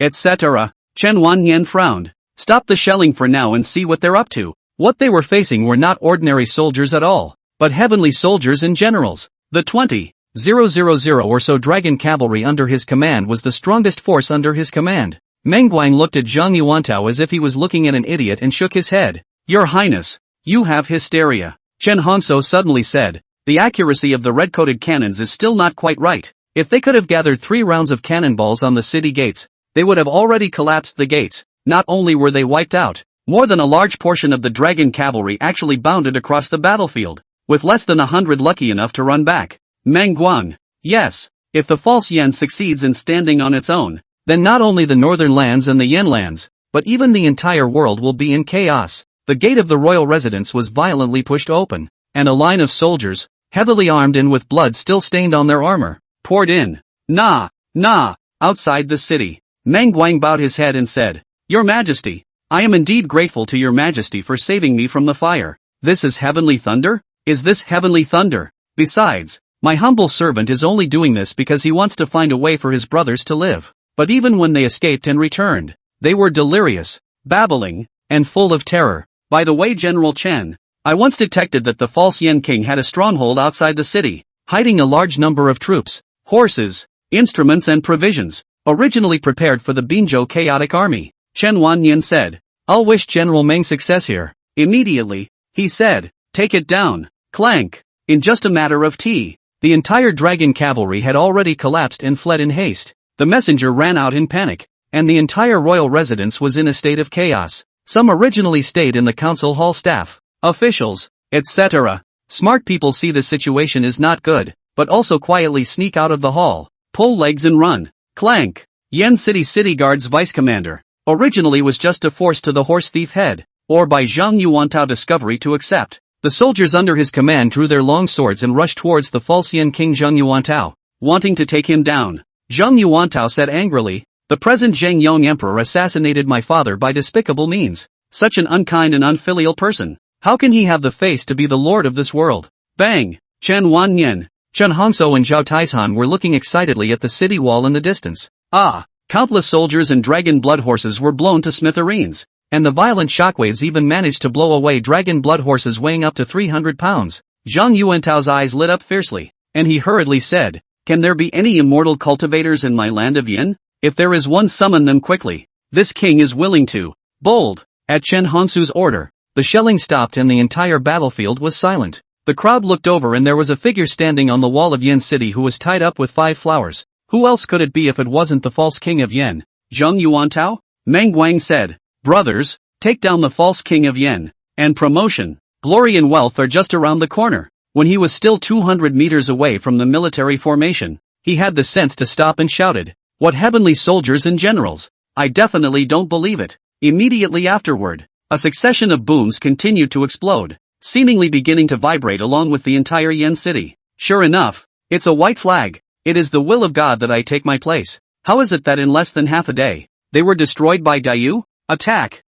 Etc. Chen Wanyan frowned. Stop the shelling for now and see what they're up to. What they were facing were not ordinary soldiers at all, but heavenly soldiers and generals. The 20,000 or so dragon cavalry under his command was the strongest force under his command. Meng Guang looked at Zhang Yuantao as if he was looking at an idiot and shook his head. Your Highness, you have hysteria. Chen Hongzhou suddenly said. The accuracy of the red-coated cannons is still not quite right. If they could have gathered 3 rounds of cannonballs on the city gates, they would have already collapsed the gates. Not only were they wiped out, more than a large portion of the dragon cavalry actually bounded across the battlefield, with less than 100 lucky enough to run back. Meng Guang. Yes, if the false yen succeeds in standing on its own, then not only the northern lands and the yen lands, but even the entire world will be in chaos. The gate of the royal residence was violently pushed open, and a line of soldiers, heavily armed and with blood still stained on their armor, poured in. Outside the city. Meng Guang bowed his head and said, Your Majesty, I am indeed grateful to your Majesty for saving me from the fire. This is heavenly thunder? Is this heavenly thunder? Besides, my humble servant is only doing this because he wants to find a way for his brothers to live. But even when they escaped and returned, they were delirious, babbling, and full of terror. By the way, General Chen, I once detected that the false Yen King had a stronghold outside the city, hiding a large number of troops, horses, instruments and provisions, originally prepared for the Binzhou chaotic army. Chen Wanyan said, I'll wish General Meng success here. Immediately, he said, take it down. Clank. In just a matter of tea, the entire dragon cavalry had already collapsed and fled in haste. The messenger ran out in panic, and the entire royal residence was in a state of chaos. Some originally stayed in the council hall, staff, officials, etc. Smart people see the situation is not good, but also quietly sneak out of the hall, pull legs and run. Clank. Yen City Guard's vice commander, originally was just a force to the horse thief head, or by Zhang Yuantao discovery to accept. The soldiers under his command drew their long swords and rushed towards the false Yen King Zhang Yuantao, wanting to take him down. Zhang Yuantao said angrily, the present Zheng Yong Emperor assassinated my father by despicable means. Such an unkind and unfilial person. How can he have the face to be the lord of this world? Bang! Chen Wanyan, Chen Hongzhou and Zhao Taishan were looking excitedly at the city wall in the distance. Countless soldiers and dragon blood horses were blown to smithereens, and the violent shockwaves even managed to blow away dragon blood horses weighing up to 300 pounds. Zhang Yuantao's eyes lit up fiercely, and he hurriedly said, Can there be any immortal cultivators in my land of Yin? If there is one, summon them quickly. This king is willing to. Bold. At Chen Hongzhou's order, the shelling stopped and the entire battlefield was silent. The crowd looked over and there was a figure standing on the wall of Yen City who was tied up with 5 flowers. Who else could it be if it wasn't the false king of Yen? Zhang Yuantao? Meng Guang said, Brothers, take down the false king of Yen, and promotion, glory and wealth are just around the corner. When he was still 200 meters away from the military formation, he had the sense to stop and shouted, What heavenly soldiers and generals! I definitely don't believe it. Immediately afterward, a succession of booms continued to explode, seemingly beginning to vibrate along with the entire Yen City. Sure enough, it's a white flag. It is the will of God that I take my place. How is it that in less than half a day, they were destroyed by Dayu? Attack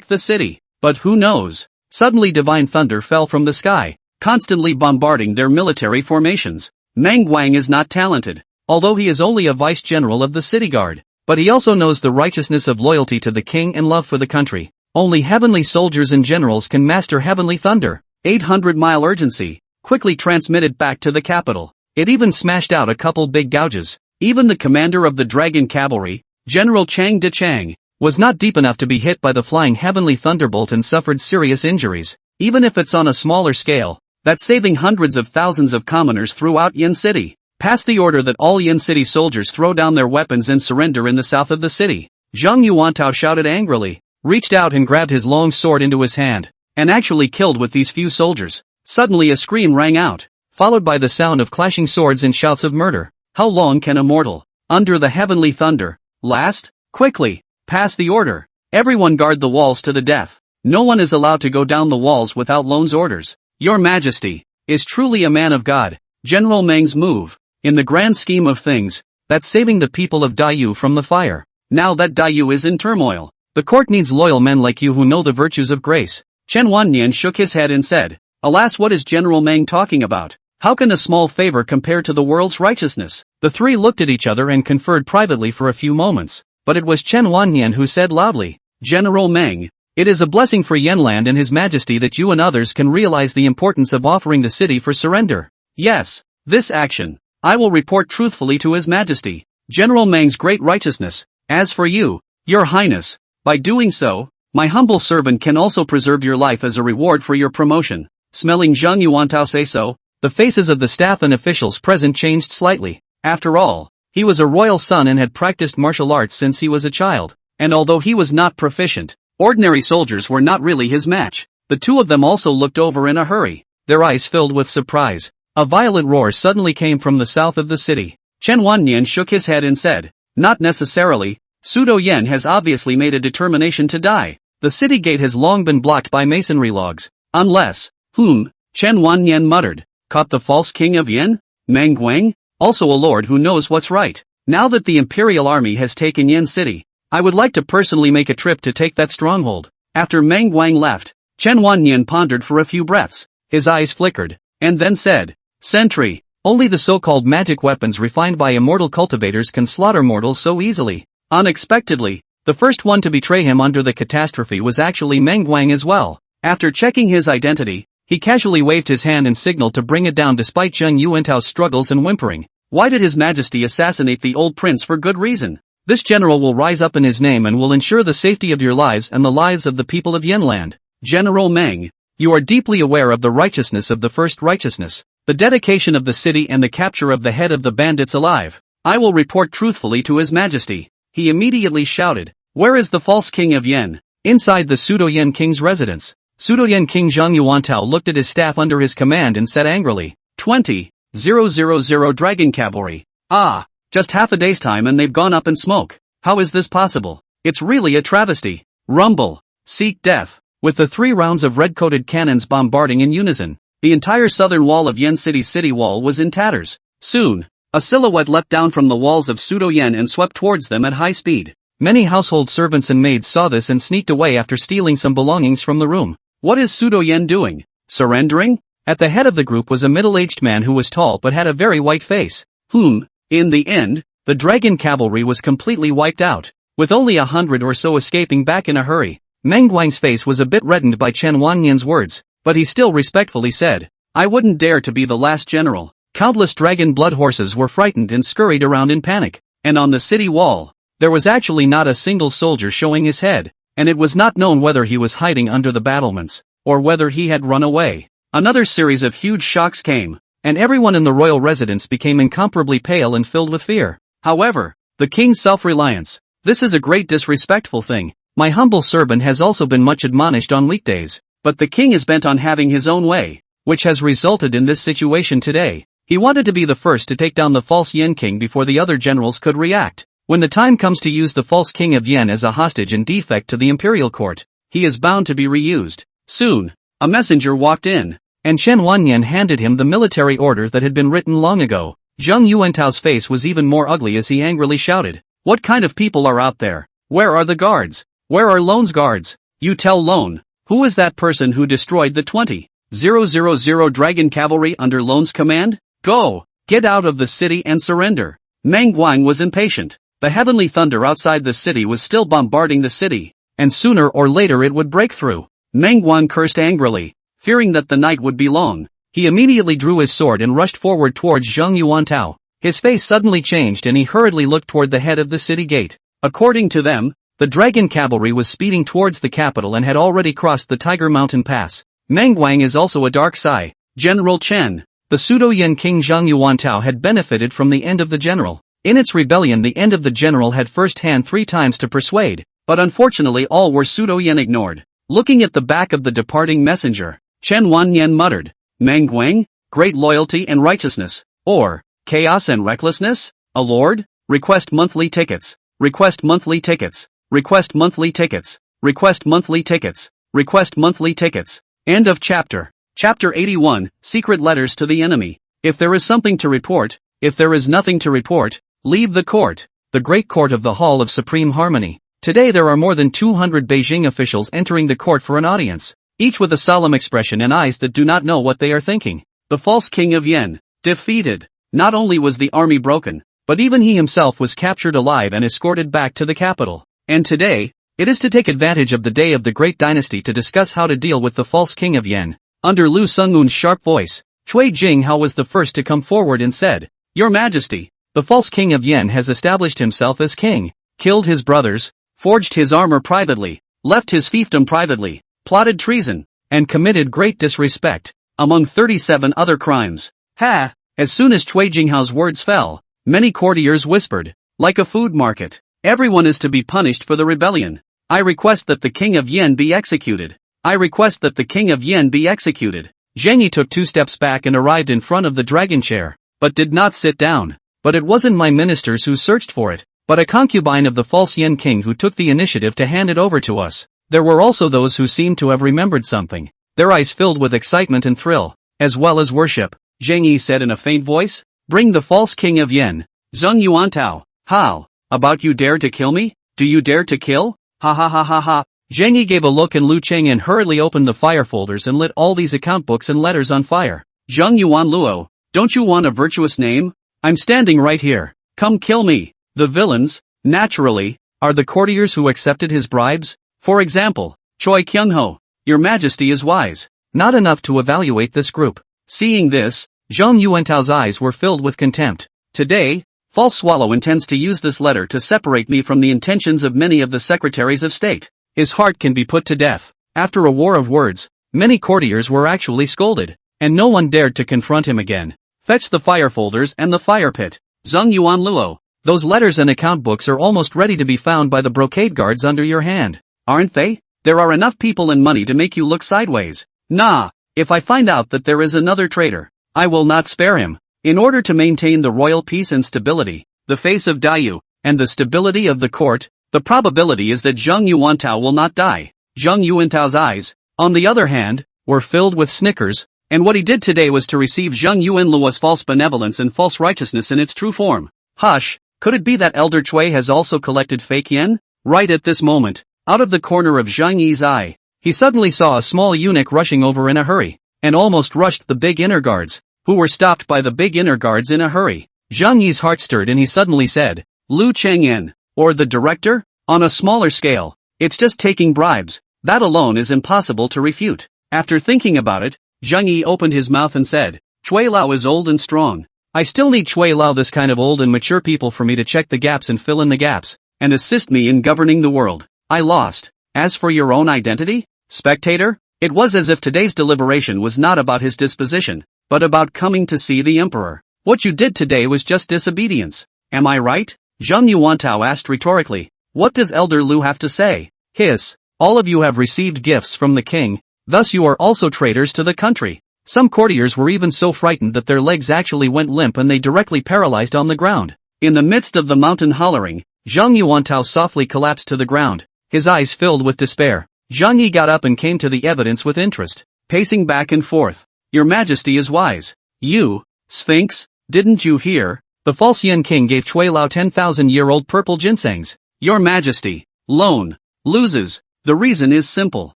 the city. But who knows? Suddenly divine thunder fell from the sky, constantly bombarding their military formations. Meng Guang is not talented, although he is only a vice general of the city guard, but he also knows the righteousness of loyalty to the king and love for the country. Only heavenly soldiers and generals can master heavenly thunder. 800-mile urgency, quickly transmitted back to the capital. It even smashed out a couple big gouges. Even the commander of the dragon cavalry, General Chang Dichang, was not deep enough to be hit by the flying heavenly thunderbolt and suffered serious injuries. Even if it's on a smaller scale, that's saving hundreds of thousands of commoners throughout Yen City. Pass the order that all Yen City soldiers throw down their weapons and surrender in the south of the city. Zhang Yuantao shouted angrily, reached out and grabbed his long sword into his hand, and actually killed with these few soldiers. Suddenly a scream rang out, followed by the sound of clashing swords and shouts of murder. How long can a mortal, under the heavenly thunder, last? Quickly, pass the order. Everyone guard the walls to the death. No one is allowed to go down the walls without Loan's orders. Your Majesty is truly a man of God. General Meng's move, in the grand scheme of things, that's saving the people of Dayu from the fire. Now that Dayu is in turmoil, The court needs loyal men like you who know the virtues of grace. Chen Wannian shook his head and said, Alas, what is General Meng talking about? How can a small favor compare to the world's righteousness? The three looked at each other and conferred privately for a few moments, but it was Chen Wannian who said loudly, General Meng, it is a blessing for Yenland and His Majesty that you and others can realize the importance of offering the city for surrender. Yes, this action, I will report truthfully to His Majesty, General Meng's great righteousness. As for you, Your Highness, by doing so, my humble servant can also preserve your life as a reward for your promotion. Smelling Zhang Yuantao say so, the faces of the staff and officials present changed slightly. After all, he was a royal son and had practiced martial arts since he was a child, and although he was not proficient, ordinary soldiers were not really his match. The two of them also looked over in a hurry, their eyes filled with surprise. A violent roar suddenly came from the south of the city. Chen Wannian shook his head and said, Not necessarily. Sudo Yen has obviously made a determination to die. The city gate has long been blocked by masonry logs. Unless, Chen Wannian muttered, caught the false king of Yen? Meng Guang? Also a lord who knows what's right. Now that the imperial army has taken Yen City, I would like to personally make a trip to take that stronghold. After Meng Guang left, Chen Wannian pondered for a few breaths. His eyes flickered, and then said, Sentry, only the so-called magic weapons refined by immortal cultivators can slaughter mortals so easily. Unexpectedly, the first one to betray him under the catastrophe was actually Meng Guang as well. After checking his identity, he casually waved his hand and signaled to bring it down despite Zheng Yuantao's struggles and whimpering. Why did His Majesty assassinate the old prince? For good reason. This general will rise up in his name and will ensure the safety of your lives and the lives of the people of Yenland. General Meng, you are deeply aware of the righteousness of the first righteousness, the dedication of the city and the capture of the head of the bandits alive. I will report truthfully to His Majesty. He immediately shouted, Where is the false king of Yen? Inside the Pseudo-Yen king's residence. Pseudo-Yen King Zhang Yuantao looked at his staff under his command and said angrily, 20,000 dragon cavalry. Ah, just half a day's time and they've gone up in smoke. How is this possible? It's really a travesty. Rumble. Seek death. With the 3 rounds of red-coated cannons bombarding in unison, the entire southern wall of Yen City's city wall was in tatters. Soon, a silhouette leapt down from the walls of Pseudo-Yen and swept towards them at high speed. Many household servants and maids saw this and sneaked away after stealing some belongings from the room. What is Pseudo-Yen doing? Surrendering? At the head of the group was a middle-aged man who was tall but had a very white face. In the end, the dragon cavalry was completely wiped out, with only 100 or so escaping back in a hurry. Meng Guang's face was a bit reddened by Chen Wannian's words, but he still respectfully said, I wouldn't dare to be the last general. Countless dragon blood horses were frightened and scurried around in panic, and on the city wall, there was actually not a single soldier showing his head, and it was not known whether he was hiding under the battlements, or whether he had run away. Another series of huge shocks came, and everyone in the royal residence became incomparably pale and filled with fear. However, the king's self-reliance, this is a great disrespectful thing. My humble servant has also been much admonished on weekdays, but the king is bent on having his own way, which has resulted in this situation today. He wanted to be the first to take down the false Yen king before the other generals could react. When the time comes to use the false king of Yen as a hostage and defect to the imperial court, he is bound to be reused. Soon, a messenger walked in, and Chen Wannian handed him the military order that had been written long ago. Zheng Yuantao's face was even more ugly as he angrily shouted, What kind of people are out there? Where are the guards? Where are Lone's guards? You tell Lone, who is that person who destroyed the 20,000 dragon cavalry under Lone's command? Go! Get out of the city and surrender. Meng Guang was impatient. The heavenly thunder outside the city was still bombarding the city, and sooner or later it would break through. Meng Guang cursed angrily, fearing that the night would be long. He immediately drew his sword and rushed forward towards Zheng Yuantao. His face suddenly changed and he hurriedly looked toward the head of the city gate. According to them, the dragon cavalry was speeding towards the capital and had already crossed the Tiger Mountain Pass. Meng Guang is also a dark Sai. General Chen, the Pseudo-Yen King Zheng Yuantao had benefited from the end of the general. In its rebellion the end of the general had first-hand 3 times to persuade, but unfortunately all were Pseudo-Yen ignored. Looking at the back of the departing messenger, Chen Wannian muttered, Meng Guang, great loyalty and righteousness, or chaos and recklessness? A lord? Request monthly tickets. Request monthly tickets. Request monthly tickets. Request monthly tickets. Request monthly tickets. End of chapter. Chapter 81, Secret Letters to the Enemy. If there is something to report, if there is nothing to report, leave the court. The great court of the Hall of Supreme Harmony. Today there are more than 200 Beijing officials entering the court for an audience, each with a solemn expression and eyes that do not know what they are thinking. The false king of Yen, defeated. Not only was the army broken, but even he himself was captured alive and escorted back to the capital. And today, it is to take advantage of the day of the great dynasty to discuss how to deal with the false king of Yen. Under Lu Sungun's sharp voice, Cui Jinghao was the first to come forward and said, "Your Majesty, the false king of Yen has established himself as king, killed his brothers, forged his armor privately, left his fiefdom privately, plotted treason, and committed great disrespect, among 37 other crimes." Ha! As soon as Cui Jinghao's words fell, many courtiers whispered, like a food market, "Everyone is to be punished for the rebellion. I request that the king of Yen be executed. I request that the king of Yen be executed." Zhang Yi took 2 steps back and arrived in front of the dragon chair, but did not sit down. "But it wasn't my ministers who searched for it, but a concubine of the false Yen king who took the initiative to hand it over to us." There were also those who seemed to have remembered something, their eyes filled with excitement and thrill, as well as worship. Zhang Yi said in a faint voice, "Bring the false king of Yen. Zheng Yuantao. How? About you dare to kill me? Do you dare to kill? Ha ha ha ha ha." Zhang Yi gave a look and Lu Chengyan hurriedly opened the fire folders and lit all these account books and letters on fire. "Zheng Yuan Luo, don't you want a virtuous name? I'm standing right here. Come kill me." The villains, naturally, are the courtiers who accepted his bribes. For example, Choi Kyung-ho. "Your Majesty is wise." Not enough to evaluate this group. Seeing this, Zhang Yuantao's eyes were filled with contempt. Today, False Swallow intends to use this letter to separate me from the intentions of many of the secretaries of state. His heart can be put to death. After a war of words, many courtiers were actually scolded, and no one dared to confront him again. Fetch the fire folders and the fire pit. Zheng Yuan Luo, those letters and account books are almost ready to be found by the brocade guards under your hand. Aren't they? There are enough people and money to make you look sideways. Nah. If I find out that there is another traitor, I will not spare him. In order to maintain the royal peace and stability, the face of Dayu, and the stability of the court, the probability is that Zheng Yuantao will not die. Zheng Yuantao's eyes, on the other hand, were filled with snickers, and what he did today was to receive Zheng Yuanluo's false benevolence and false righteousness in its true form. Hush, could it be that Elder Cui has also collected fake yen? Right at this moment, out of the corner of Zhang Yi's eye, he suddenly saw a small eunuch rushing over in a hurry, and almost rushed the big inner guards, who were stopped by the big inner guards in a hurry. Zhang Yi's heart stirred and he suddenly said, "Lu Chengyan, or the director? On a smaller scale, it's just taking bribes, that alone is impossible to refute." After thinking about it, Zhang Yi opened his mouth and said, "Cui Lao is old and strong. I still need Cui Lao, this kind of old and mature people, for me to check the gaps and fill in the gaps, and assist me in governing the world. I lost. As for your own identity, spectator?" It was as if today's deliberation was not about his disposition, but about coming to see the emperor. "What you did today was just disobedience. Am I right?" Zheng Yuantao asked rhetorically. "What does Elder Lu have to say?" "Hiss, all of you have received gifts from the king, thus you are also traitors to the country." Some courtiers were even so frightened that their legs actually went limp and they directly paralyzed on the ground. In the midst of the mountain hollering, Zheng Yuantao softly collapsed to the ground, his eyes filled with despair. Zhang Yi got up and came to the evidence with interest, pacing back and forth. "Your Majesty is wise. You, Sphinx, didn't you hear? The false Yen king gave Cui Lao 10,000-year-old purple ginsengs. Your Majesty, loan, loses. The reason is simple."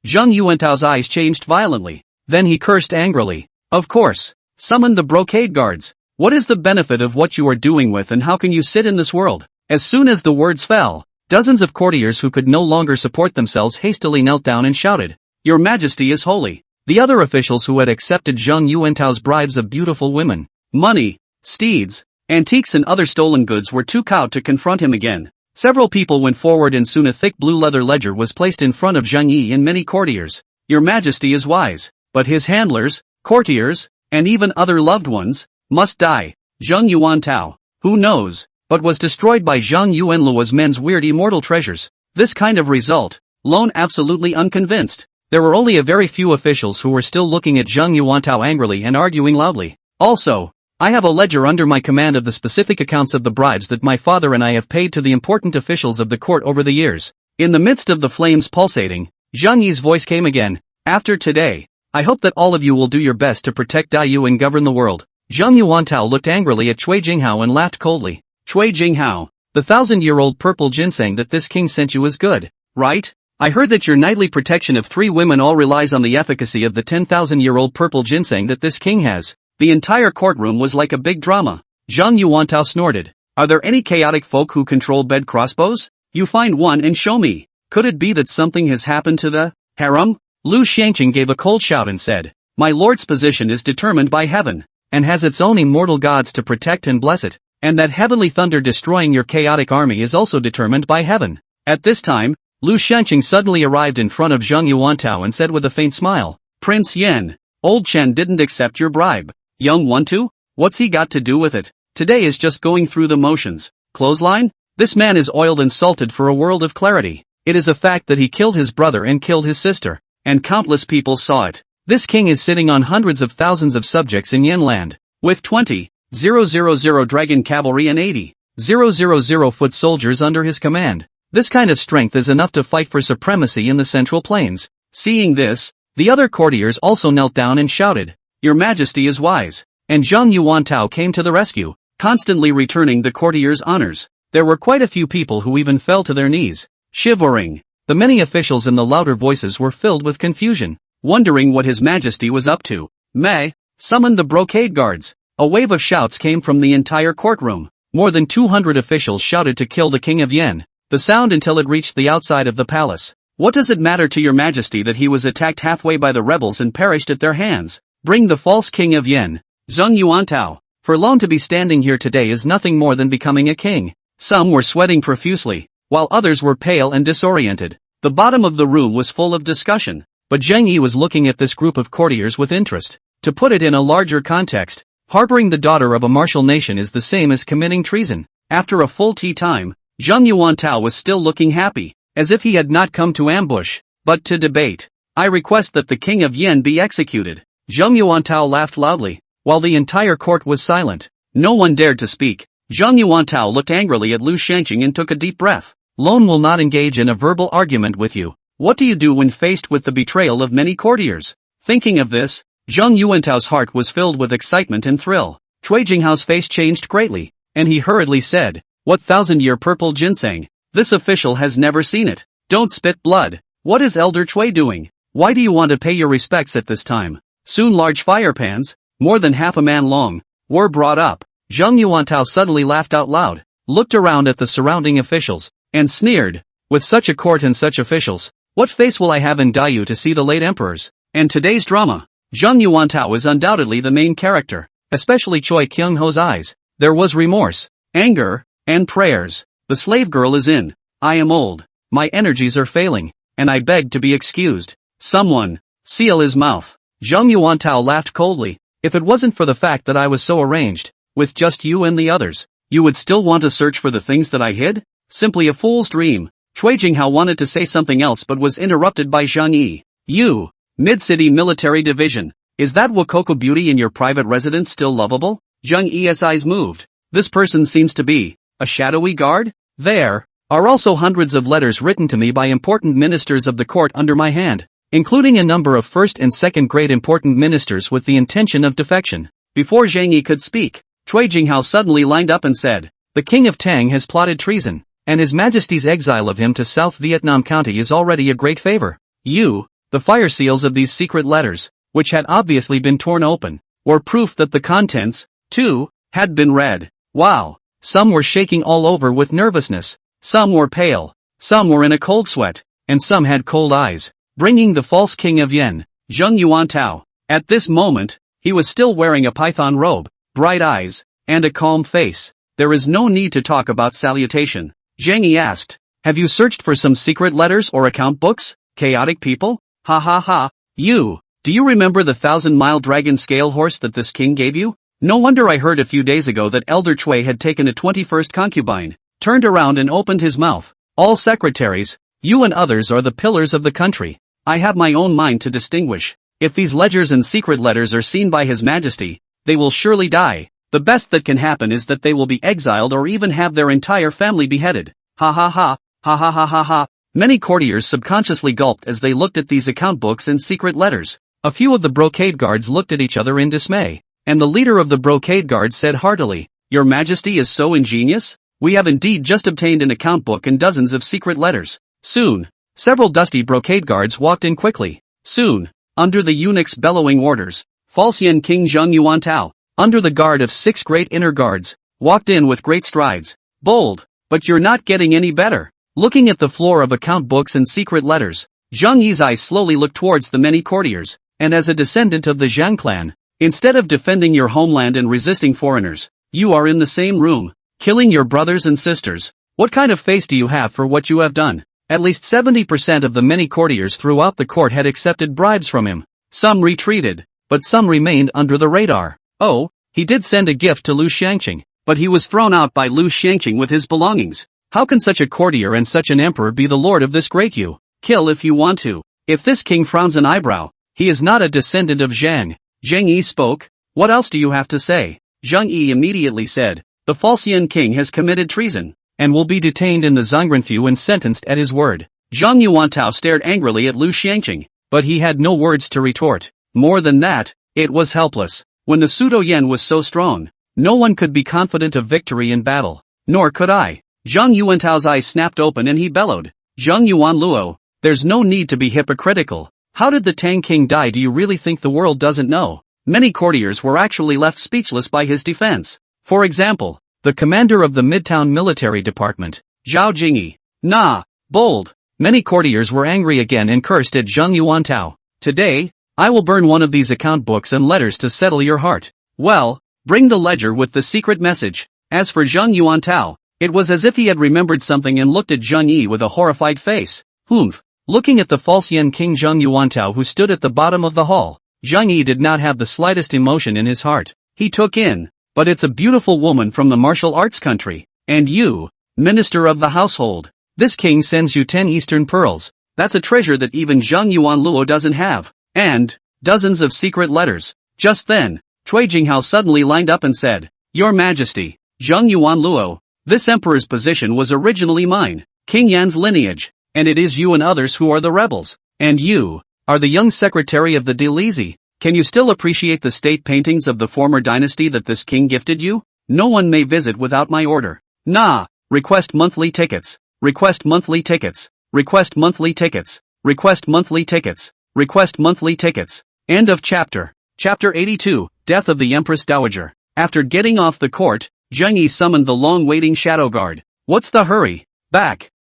Zheng Yuantao's eyes changed violently. Then he cursed angrily. "Of course. Summon the brocade guards. What is the benefit of what you are doing with, and how can you sit in this world?" As soon as the words fell, dozens of courtiers who could no longer support themselves hastily knelt down and shouted, "Your Majesty is holy." The other officials who had accepted Zheng Yuantao's bribes of beautiful women, money, steeds, antiques and other stolen goods were too cowed to confront him again. Several people went forward and soon a thick blue leather ledger was placed in front of Zhang Yi and many courtiers. "Your Majesty is wise, but his handlers, courtiers, and even other loved ones, must die." Zheng Yuantao, who knows, but was destroyed by Zhang Yuanluo's men's weird immortal treasures. This kind of result, lone absolutely unconvinced. There were only a very few officials who were still looking at Zheng Yuantao angrily and arguing loudly. "Also, I have a ledger under my command of the specific accounts of the bribes that my father and I have paid to the important officials of the court over the years." In the midst of the flames pulsating, Zhang Yi's voice came again. "After today, I hope that all of you will do your best to protect Dayu and govern the world." Zheng Yuantao looked angrily at Cui Jinghao and laughed coldly. "Cui Jinghao, The 1,000-year-old purple ginseng that this king sent you is good, right? I heard that your nightly protection of 3 women all relies on the efficacy of the 10,000-year-old purple ginseng that this king has. The entire courtroom was like a big drama. Zhang Yuantao snorted. Are there any chaotic folk who control bed crossbows? You find one and show me. Could it be that something has happened to the harem? Lu Shangqing gave a cold shout and said, My lord's position is determined by heaven, and has its own immortal gods to protect and bless it, and that heavenly thunder destroying your chaotic army is also determined by heaven. At this time, Lu Shangqing suddenly arrived in front of Zhang Yuantao and said with a faint smile, Prince Yan, old Chen didn't accept your bribe. Young one too? What's he got to do with it? Today is just going through the motions. Clothesline? This man is oiled and salted for a world of clarity. It is a fact that he killed his brother and killed his sister, and countless people saw it. This king is sitting on hundreds of thousands of subjects in Yanland, with 20,000 dragon cavalry and 80,000 foot soldiers under his command. This kind of strength is enough to fight for supremacy in the Central Plains. Seeing this, the other courtiers also knelt down and shouted, Your Majesty is wise. And Zhang Yuantao came to the rescue, constantly returning the courtiers' honors. There were quite a few people who even fell to their knees, shivering. The many officials and the louder voices were filled with confusion, wondering what His Majesty was up to. May, summon the brocade guards. A wave of shouts came from the entire courtroom. More than 200 officials shouted to kill the King of Yen. The sound until it reached the outside of the palace. What does it matter to your majesty that he was attacked halfway by the rebels and perished at their hands? Bring the false king of Yen, Zhang Yuantao. For long to be standing here today is nothing more than becoming a king. Some were sweating profusely, while others were pale and disoriented. The bottom of the room was full of discussion, but Zheng Yi was looking at this group of courtiers with interest. To put it in a larger context, harboring the daughter of a martial nation is the same as committing treason. After a full tea time, Zhang Yuantao was still looking happy, as if he had not come to ambush, but to debate. I request that the king of Yen be executed. Zhang Yuantao laughed loudly, while the entire court was silent. No one dared to speak. Zhang Yuantao looked angrily at Lu Shangqing and took a deep breath. Lone will not engage in a verbal argument with you. What do you do when faced with the betrayal of many courtiers? Thinking of this, Zhang Yuantao's heart was filled with excitement and thrill. Cui Jinghao's face changed greatly, and he hurriedly said, What 1,000-year purple ginseng? This official has never seen it. Don't spit blood. What is Elder Cui doing? Why do you want to pay your respects at this time? Soon large fire pans, more than half a man long, were brought up. Zhang Yuantao suddenly laughed out loud, looked around at the surrounding officials, and sneered, With such a court and such officials, what face will I have in Dayu to see the late emperors? And today's drama. Zhang Yuantao is undoubtedly the main character, especially Choi Kyung-ho's eyes. There was remorse, anger, and prayers. The slave girl is in. I am old. My energies are failing, and I beg to be excused. Someone, seal his mouth. Zhang Yuantao laughed coldly. If it wasn't for the fact that I was so arranged, with just you and the others, you would still want to search for the things that I hid? Simply a fool's dream. Cui Jinghao wanted to say something else but was interrupted by Zhang Yi. You, Mid-City Military Division. Is that Wakoko beauty in your private residence still lovable? Zhang Yi's eyes moved. This person seems to be a shadowy guard? There are also hundreds of letters written to me by important ministers of the court under my hand, including a number of first and second grade important ministers with the intention of defection. Before Zhang Yi could speak, Cui Jinghao suddenly lined up and said, The king of Tang has plotted treason, and His Majesty's exile of him to South Vietnam County is already a great favor. You, the fire seals of these secret letters, which had obviously been torn open, were proof that the contents, too, had been read. Wow. Some were shaking all over with nervousness, some were pale, some were in a cold sweat, and some had cold eyes. Bringing the false king of Yen, Zhang Yuantao. At this moment, he was still wearing a python robe, bright eyes, and a calm face. There is no need to talk about salutation. Zhang Yi asked, Have you searched for some secret letters or account books, chaotic people? Ha ha ha. You, do you remember the 1,000-mile dragon scale horse that this king gave you? No wonder I heard a few days ago that Elder Cui had taken a 21st concubine, turned around and opened his mouth. All secretaries, you and others are the pillars of the country. I have my own mind to distinguish. If these ledgers and secret letters are seen by His Majesty, they will surely die. The best that can happen is that they will be exiled or even have their entire family beheaded. Ha ha ha, ha ha ha ha ha. Many courtiers subconsciously gulped as they looked at these account books and secret letters. A few of the brocade guards looked at each other in dismay, and the leader of the brocade guard said heartily, Your Majesty is so ingenious? we have indeed just obtained an account book and dozens of secret letters. Soon, several dusty brocade guards walked in quickly. Soon, under the eunuch's bellowing orders, Falxian King Zheng Yuantao, under the guard of 6 great inner guards, walked in with great strides. Bold, but you're not getting any better. Looking at the floor of account books and secret letters, Zhang Yi's eyes slowly looked towards the many courtiers, and as a descendant of the Zhang clan, instead of defending your homeland and resisting foreigners, you are in the same room, killing your brothers and sisters. What kind of face do you have for what you have done? At least 70% of the many courtiers throughout the court had accepted bribes from him. Some retreated, but some remained under the radar. Oh, he did send a gift to Lu Xiangqing, but he was thrown out by Lu Xiangqing with his belongings. How can such a courtier and such an emperor be the lord of this great you? Kill if you want to. If this king frowns an eyebrow, he is not a descendant of Zhang. Zhang Yi spoke. What else do you have to say? Zhang Yi immediately said, the Falxian king has committed treason, and will be detained in the Zhongrenfu and sentenced at his word. Zhang Yuantao stared angrily at Lu Xiangqing, but he had no words to retort. More than that, it was helpless. When the pseudo-yen was so strong, no one could be confident of victory in battle. Nor could I. Zhang Yuantao's eyes snapped open and he bellowed. Zhang Yuanluo, there's no need to be hypocritical. How did the Tang king die? Do you really think the world doesn't know? Many courtiers were actually left speechless by his defense. For example, the commander of the Midtown Military Department, Zhao Jingyi. Nah, bold. Many courtiers were angry again and cursed at Zhang Yuantao. Today, I will burn one of these account books and letters to settle your heart. Well, bring the ledger with the secret message. As for Zhang Yuantao, it was as if he had remembered something and looked at Zhang Yi with a horrified face. Humph. Looking at the Falxian King Zhang Yuantao who stood at the bottom of the hall, Zhang Yi did not have the slightest emotion in his heart. He took in, but it's a beautiful woman from the martial arts country. And you, minister of the household, this king sends you 10 eastern pearls. That's a treasure that even Zhang Yuanluo doesn't have. And dozens of secret letters. Just then, Cui Jinghao suddenly lined up and said, Your Majesty, Zhang Yuanluo, this emperor's position was originally mine, King Yan's lineage, and it is you and others who are the rebels. And you are the young secretary of the Delizi. Can you still appreciate the state paintings of the former dynasty that this king gifted you? No one may visit without my order. Nah, request monthly tickets. Request monthly tickets. Request monthly tickets. Request monthly tickets. Request monthly tickets. End of chapter. Chapter 82, Death of the Empress Dowager. After getting off the court, Zheng Yi summoned the long-waiting shadow guard. What's the hurry? Back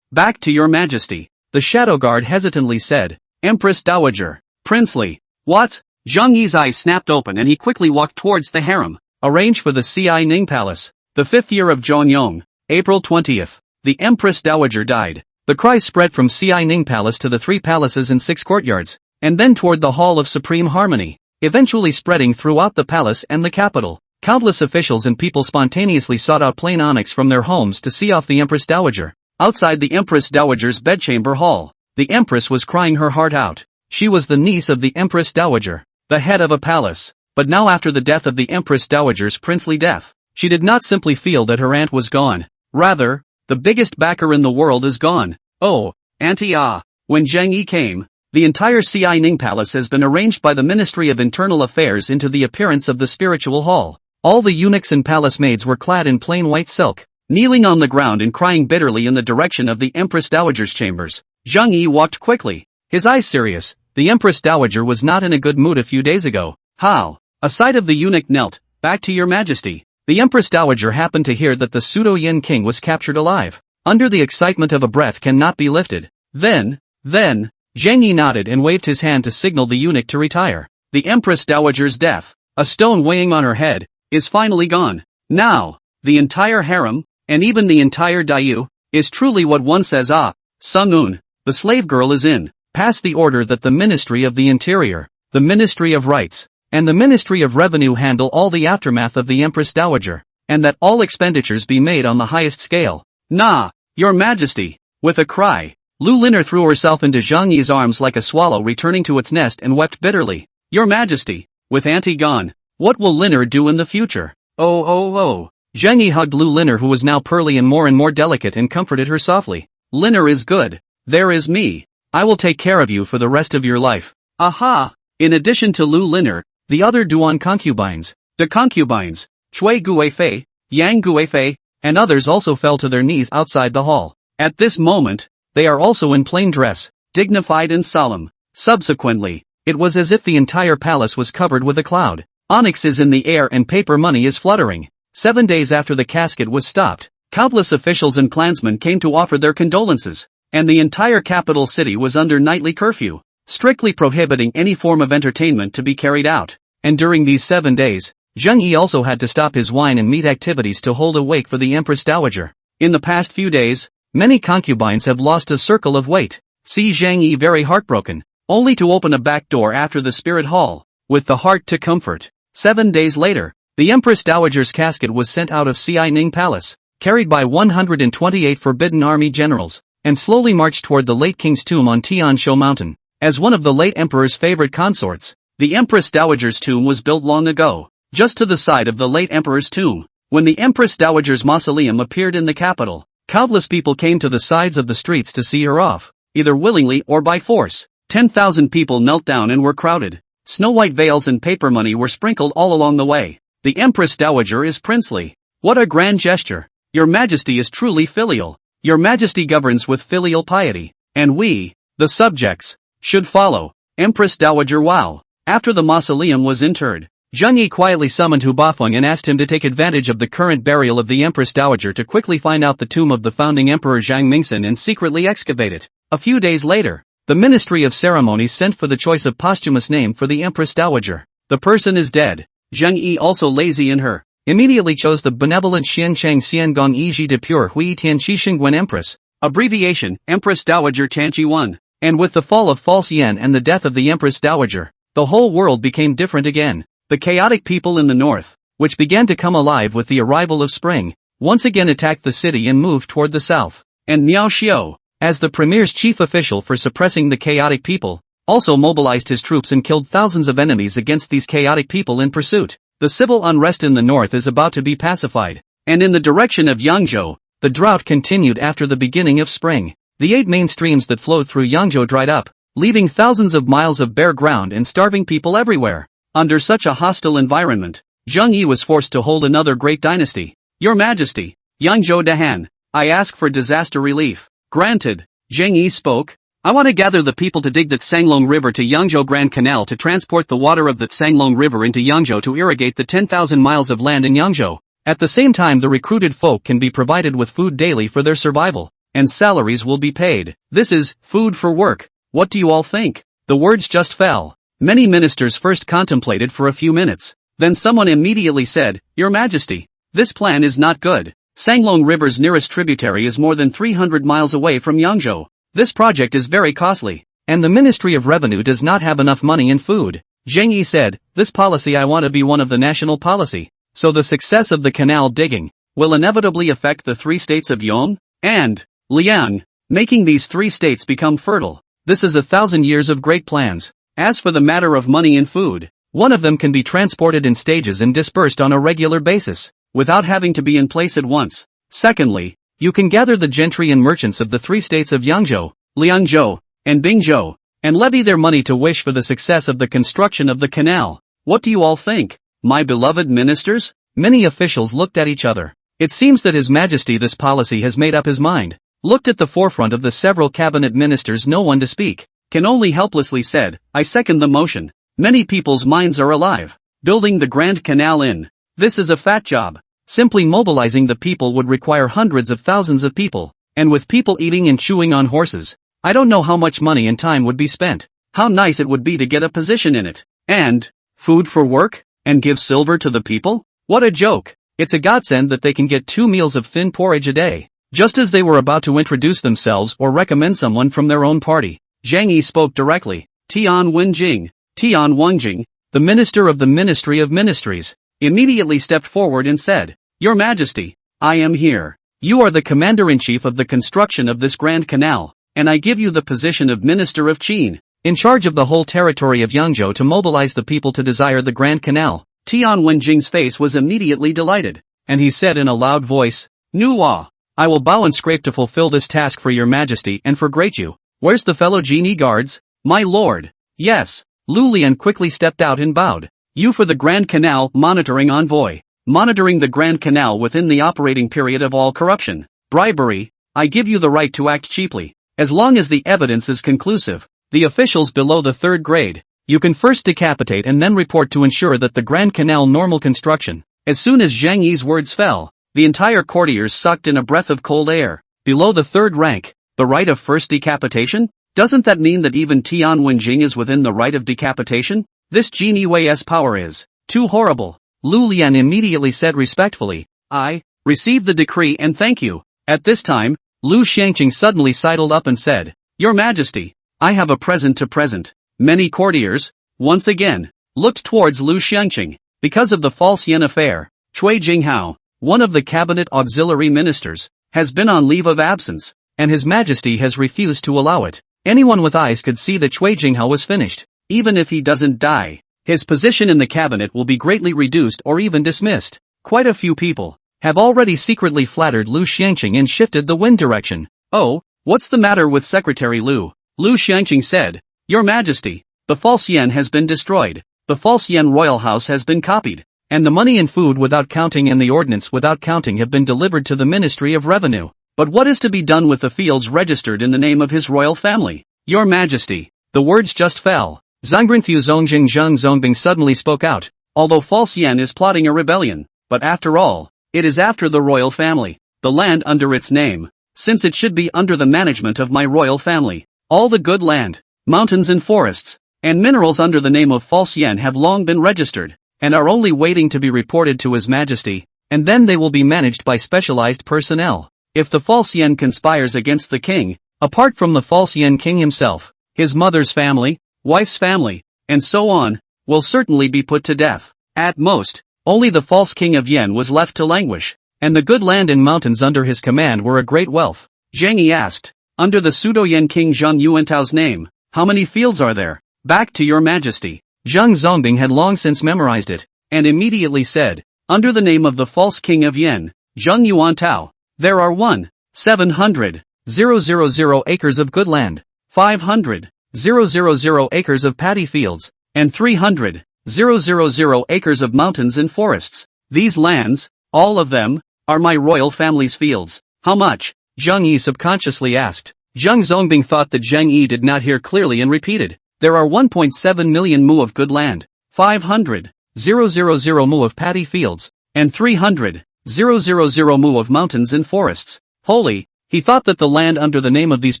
to your majesty. The shadow guard hesitantly said. Empress Dowager. Princely. What? Zhang Yi's eyes snapped open and he quickly walked towards the harem. Arrange for the Ci Ning Palace. The 5th year of Zhongyong. April 20th. The Empress Dowager died. The cries spread from Ci Ning Palace to the 3 palaces and 6 courtyards, and then toward the Hall of Supreme Harmony, eventually spreading throughout the palace and the capital. Countless officials and people spontaneously sought out plain onyx from their homes to see off the Empress Dowager. Outside the Empress Dowager's bedchamber hall, the Empress was crying her heart out. She was the niece of the Empress Dowager, the head of a palace. But now after the death of the Empress Dowager's princely death, she did not simply feel that her aunt was gone. Rather, the biggest backer in the world is gone. Oh, Auntie Ah. When Zheng Yi came, the entire Ci Ning Palace has been arranged by the Ministry of Internal Affairs into the appearance of the spiritual hall. All the eunuchs and palace maids were clad in plain white silk, kneeling on the ground and crying bitterly in the direction of the Empress Dowager's chambers. Zhang Yi walked quickly, his eyes serious. The Empress Dowager was not in a good mood a few days ago. How? A sight of the eunuch knelt. Back to your majesty. The Empress Dowager happened to hear that the pseudo-Yen king was captured alive. Under the excitement of a breath cannot be lifted. Then, Zhang Yi nodded and waved his hand to signal the eunuch to retire. The Empress Dowager's death, a stone weighing on her head, is finally gone. Now, the entire harem, and even the entire Dayu, is truly what one says. Ah, Sung-un, the slave girl is in. Pass the order that the Ministry of the Interior, the Ministry of Rights, and the Ministry of Revenue handle all the aftermath of the Empress Dowager, and that all expenditures be made on the highest scale. Nah, your majesty. With a cry, Lu Liner threw herself into Zhang Yi's arms like a swallow returning to its nest and wept bitterly. Your majesty, with auntie gone, what will Liner do in the future? Oh. Zhang Yi hugged Lu Liner who was now pearly and more delicate and comforted her softly. Liner is good. There is me. I will take care of you for the rest of your life. Aha! In addition to Lu Liner, the other Duan concubines, the concubines, Cui Guifei, Yang Guifei, and others also fell to their knees outside the hall. At this moment, they are also in plain dress, dignified and solemn. Subsequently, it was as if the entire palace was covered with a cloud. Onyx is in the air and paper money is fluttering. 7 days after the casket was stopped, countless officials and clansmen came to offer their condolences, and the entire capital city was under nightly curfew, strictly prohibiting any form of entertainment to be carried out. And during these 7 days, Zheng Yi also had to stop his wine and meat activities to hold a wake for the Empress Dowager. In the past few days, many concubines have lost a circle of weight. See Zheng Yi very heartbroken, only to open a back door after the spirit hall, with the heart to comfort. 7 days later, the Empress Dowager's casket was sent out of Xianing Palace, carried by 128 forbidden army generals, and slowly marched toward the late king's tomb on Tianshu Mountain. As one of the late emperor's favorite consorts, the Empress Dowager's tomb was built long ago, just to the side of the late emperor's tomb. When the Empress Dowager's mausoleum appeared in the capital, countless people came to the sides of the streets to see her off, either willingly or by force. 10,000 people knelt down and were crowded. Snow-white veils and paper money were sprinkled all along the way. The Empress Dowager is princely. What a grand gesture. Your Majesty is truly filial. Your Majesty governs with filial piety, and we, the subjects, should follow. Empress Dowager Wow. After the mausoleum was interred, Zheng Yi quietly summoned Hu Bafeng and asked him to take advantage of the current burial of the Empress Dowager to quickly find out the tomb of the founding Emperor Zhang Mingsen and secretly excavate it. A few days later, the Ministry of Ceremonies sent for the choice of posthumous name for the Empress Dowager. The person is dead. Zheng Yi, also lazy in her, immediately chose the benevolent Xiancheng Xiangong Yiji de Pure Hui Tian Shishengwen Empress, abbreviation, Empress Dowager Tianqi 1. And with the fall of false yen and the death of the Empress Dowager, the whole world became different again. The chaotic people in the north, which began to come alive with the arrival of spring, once again attacked the city and moved toward the south. And Miao Xiao, as the premier's chief official for suppressing the chaotic people, also mobilized his troops and killed thousands of enemies against these chaotic people in pursuit. The civil unrest in the north is about to be pacified, and in the direction of Yangzhou, the drought continued after the beginning of spring. The 8 main streams that flowed through Yangzhou dried up, leaving thousands of miles of bare ground and starving people everywhere. Under such a hostile environment, Zheng Yi was forced to hold another great dynasty. Your Majesty, Yangzhou Dahan, I ask for disaster relief. Granted, Zheng Yi spoke. I want to gather the people to dig the Tsanglong River to Yangzhou Grand Canal to transport the water of the Tsanglong River into Yangzhou to irrigate the 10,000 miles of land in Yangzhou. At the same time, the recruited folk can be provided with food daily for their survival, and salaries will be paid. This is food for work. What do you all think? The words just fell. Many ministers first contemplated for a few minutes. Then someone immediately said, Your Majesty, this plan is not good. Tsanglong River's nearest tributary is more than 300 miles away from Yangzhou. This project is very costly, and the Ministry of Revenue does not have enough money in food. Zheng Yi said, This policy I want to be one of the national policy. So the success of the canal digging will inevitably affect the 3 states of Yong and Liang, making these 3 states become fertile. This is 1,000 years of great plans. As for the matter of money and food, one of them can be transported in stages and dispersed on a regular basis, without having to be in place at once. Secondly, you can gather the gentry and merchants of the 3 states of Yangzhou, Liangzhou, and Bingzhou, and levy their money to wish for the success of the construction of the canal. What do you all think, my beloved ministers? Many officials looked at each other. It seems that His Majesty this policy has made up his mind. Looked at the forefront of the several cabinet ministers, no one to speak. Can only helplessly said, I second the motion. Many people's minds are alive. Building the Grand Canal in. This is a fat job. Simply mobilizing the people would require hundreds of thousands of people, and with people eating and chewing on horses, I don't know how much money and time would be spent. How nice it would be to get a position in it. And food for work, and give silver to the people? What a joke. It's a godsend that they can get 2 meals of thin porridge a day. Just as they were about to introduce themselves or recommend someone from their own party, Zheng Yi spoke directly. Tian Wenjing, Tian Wenjing, the minister of the Ministry of Ministries, immediately stepped forward and said, Your Majesty, I am here. You are the commander-in-chief of the construction of this Grand Canal, and I give you the position of Minister of Qin, in charge of the whole territory of Yangzhou to mobilize the people to desire the Grand Canal. Tian Wenjing's face was immediately delighted, and he said in a loud voice, Nuwa, I will bow and scrape to fulfill this task for your Majesty and for great you. Where's the fellow genie guards? My lord. Yes. Lu Lian quickly stepped out and bowed. You for the Grand Canal monitoring envoy. monitoring the Grand Canal within the operating period of all corruption, bribery. I give you the right to act cheaply. As long as the evidence is conclusive, the officials below the third grade, you can first decapitate and then report to ensure that the Grand Canal normal construction. As soon as Zhang Yi's words fell, the entire courtiers sucked in a breath of cold air. Below the third rank, the right of first decapitation? Doesn't that mean that even Tian Wenjing is within the right of decapitation? This Genie Wei's power is too horrible. Lu Lian immediately said respectfully, I receive the decree and thank you. At this time, Lu Xiangqing suddenly sidled up and said, Your Majesty, I have a present to present. Many courtiers, once again, looked towards Lu Xiangqing. Because of the false yen affair, Cui Jinghao, one of the cabinet auxiliary ministers, has been on leave of absence, and His Majesty has refused to allow it. Anyone with eyes could see that Cui Jinghao was finished. Even if he doesn't die, his position in the cabinet will be greatly reduced or even dismissed. Quite a few people have already secretly flattered Lu Xiangqing and shifted the wind direction. Oh, what's the matter with Secretary Lu? Lu Xiangqing said, Your Majesty, the false yen has been destroyed, the false yen royal house has been copied, and the money and food without counting and the ordnance without counting have been delivered to the Ministry of Revenue. But what is to be done with the fields registered in the name of his royal family? Your Majesty, the words just fell. Zhangrenfu Zongjing Zheng Zongbing suddenly spoke out, although false yen is plotting a rebellion, but after all, it is after the royal family, the land under its name, since it should be under the management of my royal family. All the good land, mountains and forests, and minerals under the name of false yen have long been registered, and are only waiting to be reported to His Majesty, and then they will be managed by specialized personnel. If the false yen conspires against the king, apart from the false yen king himself, his mother's family, wife's family, and so on, will certainly be put to death. At most, only the false king of Yen was left to languish, and the good land and mountains under his command were a great wealth. Zhang Yi asked, under the pseudo-yen king Zhang Yuantao's name, how many fields are there? Back to Your Majesty. Zhang Zongbing had long since memorized it, and immediately said, under the name of the false king of Yen, Zhang Yuantao, there are 1,700,000 acres of good land, 500,000 acres of paddy fields, and 300,000 acres of mountains and forests. These lands, all of them, are my royal family's fields. How much? Zhang Yi subconsciously asked. Zhang Zongbing thought that Zhang Yi did not hear clearly and repeated. There are 1.7 million mu of good land, 500,000 mu of paddy fields, and 300,000 mu of mountains and forests. Holy, he thought that the land under the name of these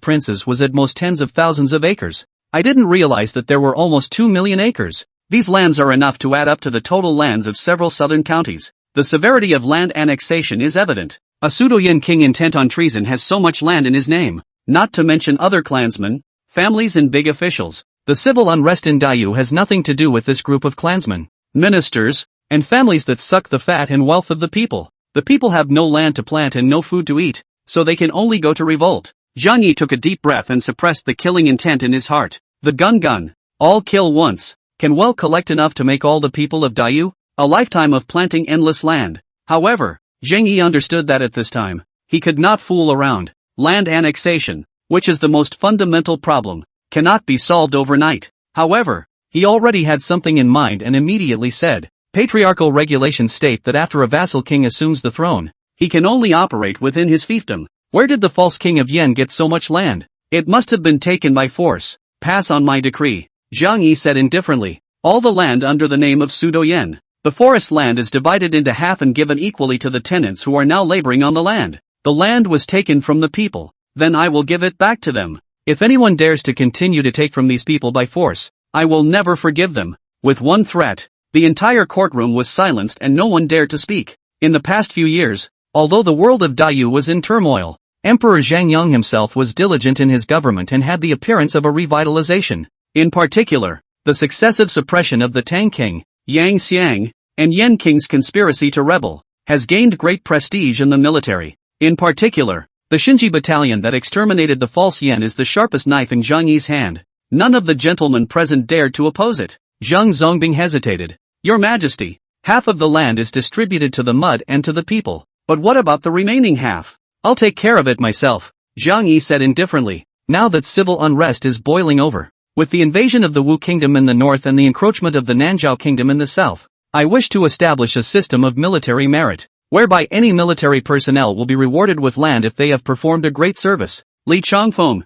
princes was at most tens of thousands of acres. I didn't realize that there were almost 2 million acres. These lands are enough to add up to the total lands of several southern counties. The severity of land annexation is evident. A pseudo-yen king intent on treason has so much land in his name, not to mention other clansmen, families and big officials. The civil unrest in Dayu has nothing to do with this group of clansmen, ministers, and families that suck the fat and wealth of the people. The people have no land to plant and no food to eat, so they can only go to revolt. Zhang Yi took a deep breath and suppressed the killing intent in his heart. The gun, all kill once, can well collect enough to make all the people of Dayu, a lifetime of planting endless land. However, Zhang Yi understood that at this time, he could not fool around. Land annexation, which is the most fundamental problem, cannot be solved overnight. However, he already had something in mind and immediately said, patriarchal regulations state that after a vassal king assumes the throne, he can only operate within his fiefdom. Where did the false king of Yen get so much land? It must have been taken by force. Pass on my decree. Zhang Yi said indifferently, all the land under the name of pseudo-yen. The forest land is divided into half and given equally to the tenants who are now laboring on the land. The land was taken from the people, then I will give it back to them. If anyone dares to continue to take from these people by force, I will never forgive them. With one threat, the entire courtroom was silenced and no one dared to speak. In the past few years, although the world of Dayu was in turmoil, Emperor Zhangyang himself was diligent in his government and had the appearance of a revitalization. In particular, the successive suppression of the Tang King, Yang Xiang, and Yen King's conspiracy to rebel, has gained great prestige in the military. In particular, the Shinji battalion that exterminated the false yen is the sharpest knife in Zhang Yi's hand. None of the gentlemen present dared to oppose it. Zhang Zongbing hesitated. Your Majesty, half of the land is distributed to the mud and to the people, but what about the remaining half? I'll take care of it myself, Zhang Yi said indifferently. Now that civil unrest is boiling over, with the invasion of the Wu Kingdom in the north and the encroachment of the Nanzhao Kingdom in the south, I wish to establish a system of military merit, whereby any military personnel will be rewarded with land if they have performed a great service. Li Changfeng,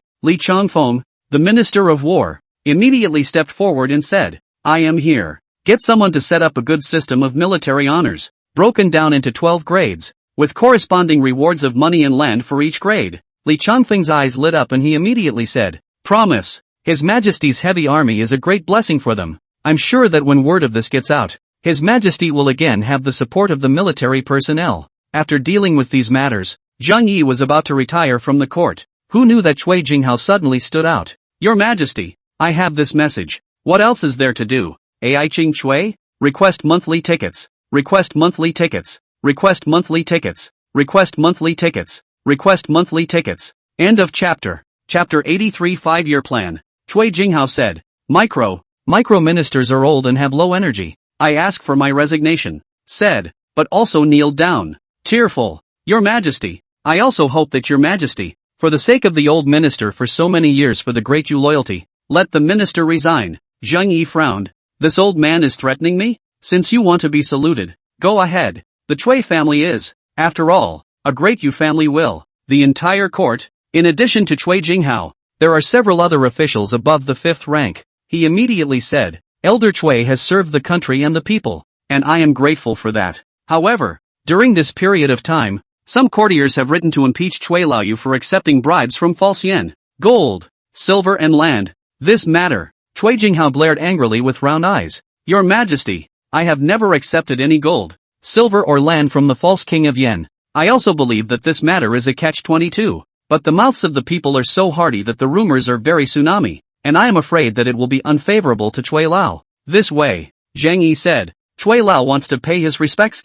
the Minister of War, immediately stepped forward and said, I am here. Get someone to set up a good system of military honors, broken down into 12 grades, with corresponding rewards of money and land for each grade. Li Changfeng's eyes lit up and he immediately said, Promise. His Majesty's heavy army is a great blessing for them. I'm sure that when word of this gets out, His Majesty will again have the support of the military personnel. After dealing with these matters, Zhang Yi was about to retire from the court. Who knew that Cui Jinghao suddenly stood out? Your Majesty, I have this message. What else is there to do? Ai Ching Chui? Request monthly tickets. Request monthly tickets. Request monthly tickets. Request monthly tickets. Request monthly tickets. End of chapter. Chapter 83 5-Year Plan. Cui Jinghao said, Micro ministers are old and have low energy. I ask for my resignation. Said, but also kneeled down. Tearful. Your Majesty, I also hope that Your Majesty, for the sake of the old minister for so many years for the great you loyalty, let the minister resign. Zhang Yi frowned. This old man is threatening me? Since you want to be saluted, go ahead. The Cui family is, after all, a great Yu family will. The entire court, in addition to Cui Jinghao, there are several other officials above the 5th rank. He immediately said, Elder Cui has served the country and the people, and I am grateful for that. However, during this period of time, some courtiers have written to impeach Cui Laoyu for accepting bribes from false yen, gold, silver and land. This matter, Cui Jinghao blared angrily with round eyes. Your Majesty, I have never accepted any gold, silver or land from the false king of yen. I also believe that this matter is a catch-22, but the mouths of the people are so hardy that the rumors are very tsunami, and I am afraid that it will be unfavorable to Cui Lao. This way, Zhang Yi said, Cui Lao wants to pay his respects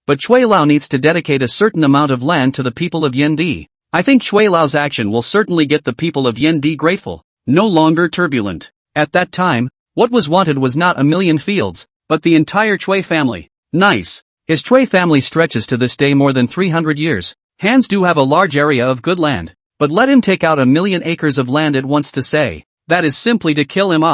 but Cui Lao needs to dedicate a certain amount of land to the people of Yendi. I think Cui Lao's action will certainly get the people of Yendi grateful, no longer turbulent. At that time, what was wanted was not 1,000,000 fields, but the entire Cui family. Nice. His Cui family stretches to this day more than 300 years. Hans do have a large area of good land, but let him take out 1,000,000 acres of land at once to say, that is simply to kill him.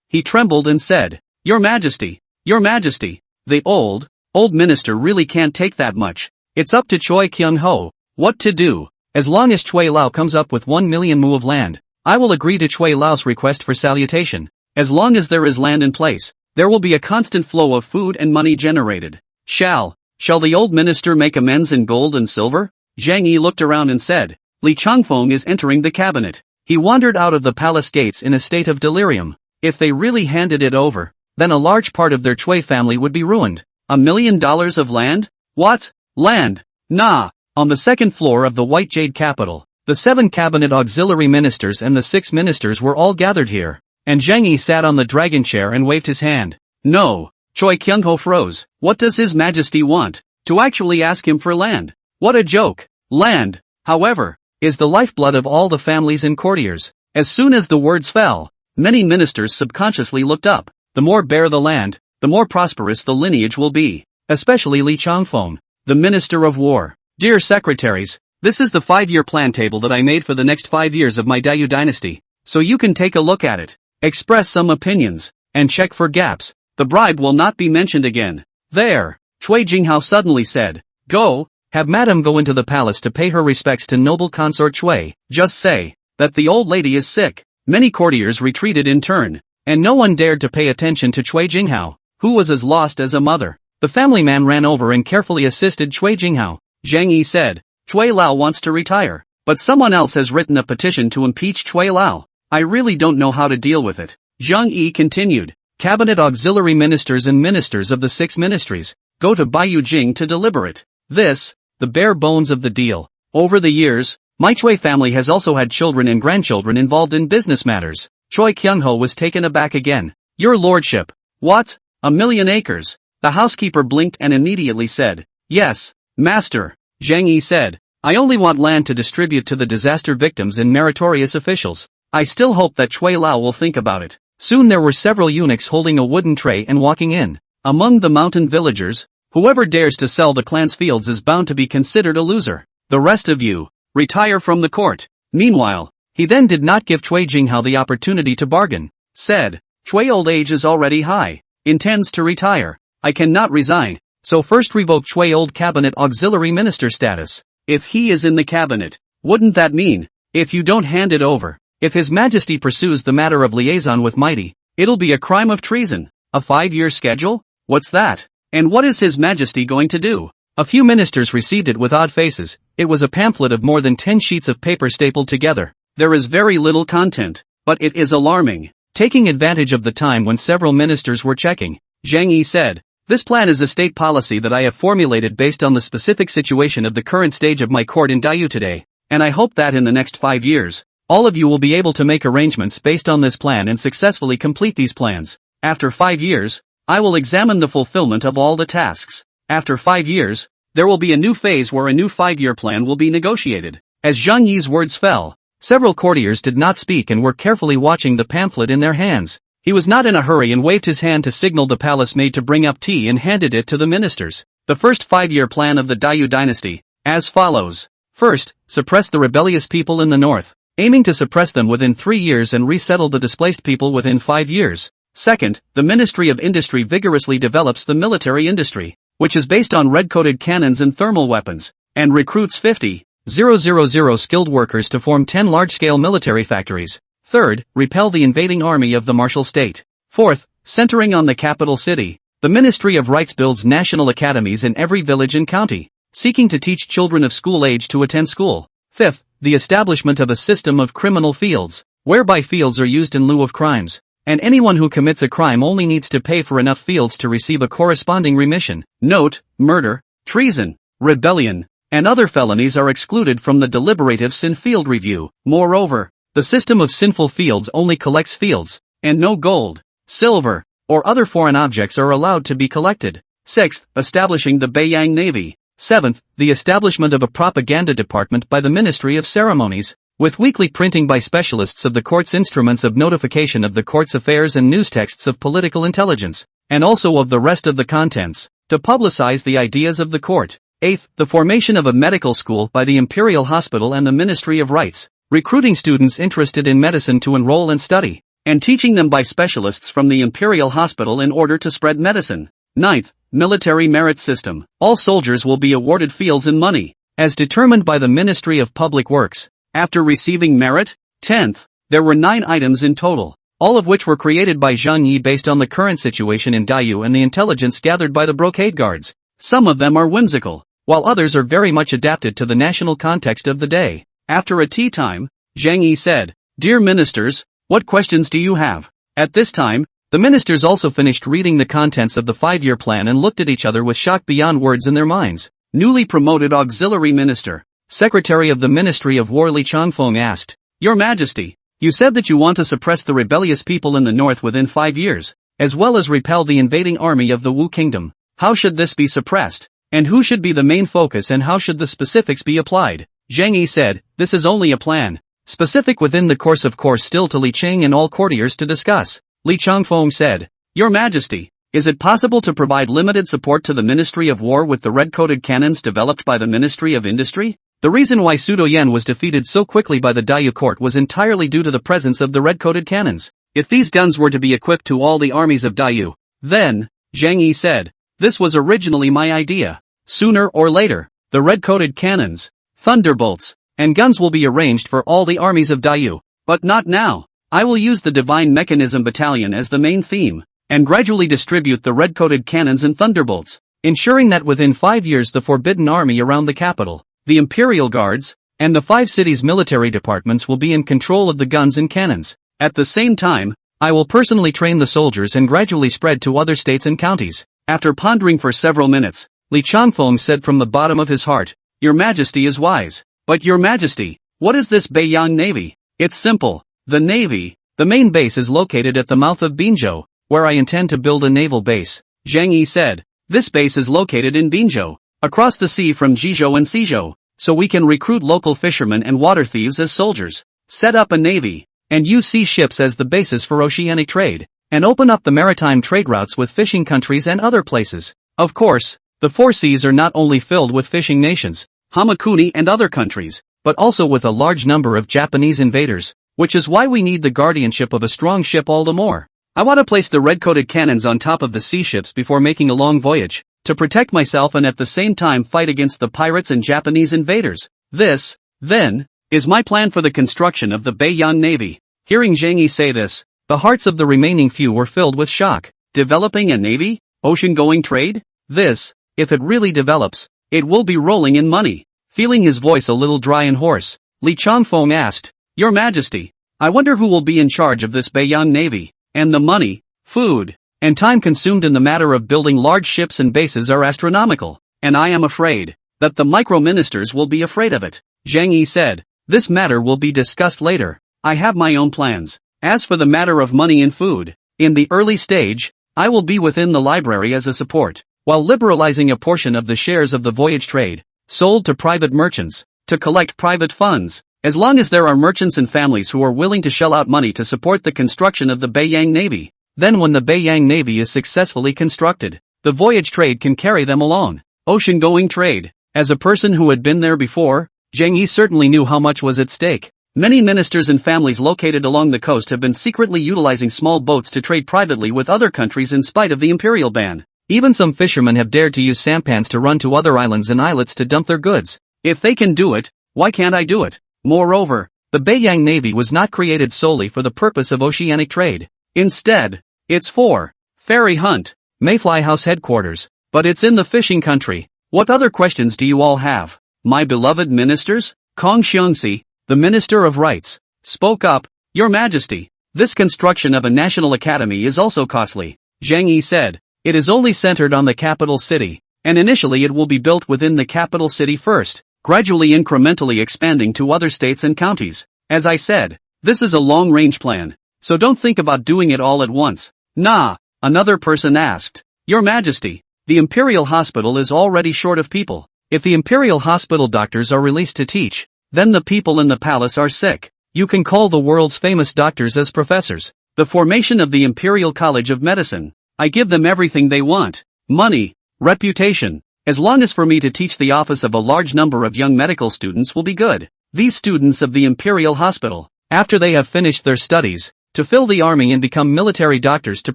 He trembled and said, Your Majesty, the old minister really can't take that much. It's up to Cui Kyung-ho what to do. As long as Cui Lao comes up with 1,000,000 mu of land, I will agree to Cui Lao's request for salutation. As long as there is land in place, there will be a constant flow of food and money generated. Shall the old minister make amends in gold and silver? Zhang Yi looked around and said, Li Changfeng is entering the cabinet. He wandered out of the palace gates in a state of delirium. If they really handed it over, then a large part of their Cui family would be ruined. $1,000,000 of land? What? Land? Nah. On the 2nd floor of the White Jade capital, the 7 cabinet auxiliary ministers and the 6 ministers were all gathered here, and Zhang Yi sat on the dragon chair and waved his hand. No. Cui Kyung-ho froze. What does His Majesty want? To actually ask him for land? What a joke. Land, however, is the lifeblood of all the families and courtiers. As soon as the words fell, many ministers subconsciously looked up. The more bare the land, the more prosperous the lineage will be. Especially Li Changfeng, the Minister of War. Dear secretaries, this is the 5-year plan table that I made for the next 5 years of my Dayu dynasty, so you can take a look at it, express some opinions, and check for gaps. The bribe will not be mentioned again. There, Cui Jinghao suddenly said, Go, have Madame go into the palace to pay her respects to noble consort Cui. Just say that the old lady is sick. Many courtiers retreated in turn, and no one dared to pay attention to Cui Jinghao, who was as lost as a mother. The family man ran over and carefully assisted Cui Jinghao. Zhang Yi said, Cui Lao wants to retire, but someone else has written a petition to impeach Cui Lao. I really don't know how to deal with it. Zhang Yi continued, Cabinet auxiliary ministers and ministers of the 6 ministries, go to Baiyujing to deliberate. This, the bare bones of the deal. Over the years, my Cui family has also had children and grandchildren involved in business matters. Cui Kyung-ho was taken aback again. Your lordship. What? 1,000,000 acres? The housekeeper blinked and immediately said, Yes, master. Zhang Yi said, I only want land to distribute to the disaster victims and meritorious officials. I still hope that Cui Lao will think about it. Soon there were several eunuchs holding a wooden tray and walking in. Among the mountain villagers, whoever dares to sell the clan's fields is bound to be considered a loser. The rest of you, retire from the court. Meanwhile, he then did not give Cui Jinghao the opportunity to bargain. Said, Cui old age is already high, intends to retire. I cannot resign, so first revoke Chui old cabinet auxiliary minister status. If he is in the cabinet, wouldn't that mean, if you don't hand it over, if His Majesty pursues the matter of liaison with Mighty, it'll be a crime of treason? A 5-year schedule? What's that? And what is His Majesty going to do? A few ministers received it with odd faces. It was a pamphlet of more than 10 sheets of paper stapled together. There is very little content, but it is alarming. Taking advantage of the time when several ministers were checking, Zhang Yi said, "This plan is a state policy that I have formulated based on the specific situation of the current stage of my court in Dayu today, and I hope that in the next 5 years, all of you will be able to make arrangements based on this plan and successfully complete these plans. After 5 years, I will examine the fulfillment of all the tasks. After 5 years, there will be a new phase where a new 5-year plan will be negotiated." As Zhang Yi's words fell, several courtiers did not speak and were carefully watching the pamphlet in their hands. He was not in a hurry and waved his hand to signal the palace maid to bring up tea and handed it to the ministers. The first 5-year plan of the Dayu dynasty, as follows. First, suppress the rebellious people in the north, aiming to suppress them within 3 years and resettle the displaced people within 5 years. Second, the Ministry of Industry vigorously develops the military industry, which is based on red-coated cannons and thermal weapons, and recruits 50,000 skilled workers to form 10 large-scale military factories. Third, repel the invading army of the martial state. Fourth, centering on the capital city, the Ministry of Rights builds national academies in every village and county, seeking to teach children of school age to attend school. Fifth, the establishment of a system of criminal fields, whereby fields are used in lieu of crimes, and anyone who commits a crime only needs to pay for enough fields to receive a corresponding remission. Note, murder, treason, rebellion, and other felonies are excluded from the deliberatives in field review. Moreover, the system of sinful fields only collects fields, and no gold, silver, or other foreign objects are allowed to be collected. Sixth, establishing the Beiyang Navy. Seventh, the establishment of a propaganda department by the Ministry of Ceremonies, with weekly printing by specialists of the court's instruments of notification of the court's affairs and news texts of political intelligence, and also of the rest of the contents, to publicize the ideas of the court. Eighth, the formation of a medical school by the Imperial Hospital and the Ministry of Rights, recruiting students interested in medicine to enroll and study, and teaching them by specialists from the Imperial Hospital in order to spread medicine. Ninth, military merit system. All soldiers will be awarded fields and money, as determined by the Ministry of Public Works, after receiving merit. 10th, there were 9 items in total, all of which were created by Zhang Yi based on the current situation in Dayu and the intelligence gathered by the brocade guards. Some of them are whimsical, while others are very much adapted to the national context of the day. After a tea time, Zhang Yi said, "Dear ministers, what questions do you have?" At this time, the ministers also finished reading the contents of the 5-year plan and looked at each other with shock beyond words in their minds. Newly promoted auxiliary minister, Secretary of the Ministry of War Li Changfeng asked, "Your Majesty, you said that you want to suppress the rebellious people in the north within 5 years, as well as repel the invading army of the Wu Kingdom. How should this be suppressed? And who should be the main focus and how should the specifics be applied?" Zhang Yi said, "This is only a plan. Specific within the course still to Li Cheng and all courtiers to discuss." Li Changfeng said, "Your Majesty, is it possible to provide limited support to the Ministry of War with the red-coated cannons developed by the Ministry of Industry?" The reason why Sudoyan was defeated so quickly by the Dayu court was entirely due to the presence of the red-coated cannons. If these guns were to be equipped to all the armies of Dayu, then, Zhang Yi said, "This was originally my idea. Sooner or later, the red-coated cannons, thunderbolts, and guns will be arranged for all the armies of Dayu, but not now. I will use the Divine Mechanism Battalion as the main theme, and gradually distribute the red-coated cannons and thunderbolts, ensuring that within 5 years the Forbidden Army around the capital, the Imperial Guards, and the 5 cities' military departments will be in control of the guns and cannons. At the same time, I will personally train the soldiers and gradually spread to other states and counties." After pondering for several minutes, Li Changfeng said from the bottom of his heart, "Your Majesty is wise. But Your Majesty, what is this Beiyang Navy?" "It's simple. The Navy, the main base is located at the mouth of Binzhou, where I intend to build a naval base," Zhang Yi said. "This base is located in Binzhou, across the sea from Jizhou and Xizhou, so we can recruit local fishermen and water thieves as soldiers, set up a navy, and use sea ships as the basis for oceanic trade, and open up the maritime trade routes with fishing countries and other places. Of course, the 4 seas are not only filled with fishing nations, Hamakuni and other countries, but also with a large number of Japanese invaders, which is why we need the guardianship of a strong ship all the more. I want to place the red-coated cannons on top of the sea ships before making a long voyage, to protect myself and at the same time fight against the pirates and Japanese invaders. This, then, is my plan for the construction of the Beiyang Navy. Hearing Zhang Yi say this, the hearts of the remaining few were filled with shock. Developing a navy? Ocean-going trade? This, if it really develops, it will be rolling in money. Feeling his voice a little dry and hoarse, Li Changfeng asked, Your Majesty, I wonder who will be in charge of this Beiyang Navy, and the money, food, and time consumed in the matter of building large ships and bases are astronomical, and I am afraid that the micro-ministers will be afraid of it. Zhang Yi said, This matter will be discussed later. I have my own plans. As for the matter of money and food, in the early stage, I will be within the library as a support, while liberalizing a portion of the shares of the voyage trade, sold to private merchants, to collect private funds. As long as there are merchants and families who are willing to shell out money to support the construction of the Beiyang Navy, then when the Beiyang Navy is successfully constructed, the voyage trade can carry them along. Ocean-going trade. As a person who had been there before, Zhang Yi certainly knew how much was at stake. Many ministers and families located along the coast have been secretly utilizing small boats to trade privately with other countries in spite of the imperial ban. Even some fishermen have dared to use sampans to run to other islands and islets to dump their goods. If they can do it, why can't I do it? Moreover, the Beiyang Navy was not created solely for the purpose of oceanic trade. Instead, it's for ferry hunt, Mayfly House headquarters, but it's in the fishing country. What other questions do you all have? My beloved ministers? Kong Xiongxi, the Minister of Rights, spoke up, Your Majesty, this construction of a national academy is also costly. Zhang Yi said, It is only centered on the capital city, and initially it will be built within the capital city first, gradually incrementally expanding to other states and counties. As I said, this is a long-range plan, so don't think about doing it all at once. Nah, another person asked, Your Majesty, the Imperial Hospital is already short of people. If the Imperial Hospital doctors are released to teach, then the people in the palace are sick. You can call the world's famous doctors as professors. The formation of the Imperial College of Medicine. I give them everything they want. Money, reputation. As long as for me to teach the office of a large number of young medical students will be good. These students of the Imperial Hospital, after they have finished their studies, to fill the army and become military doctors to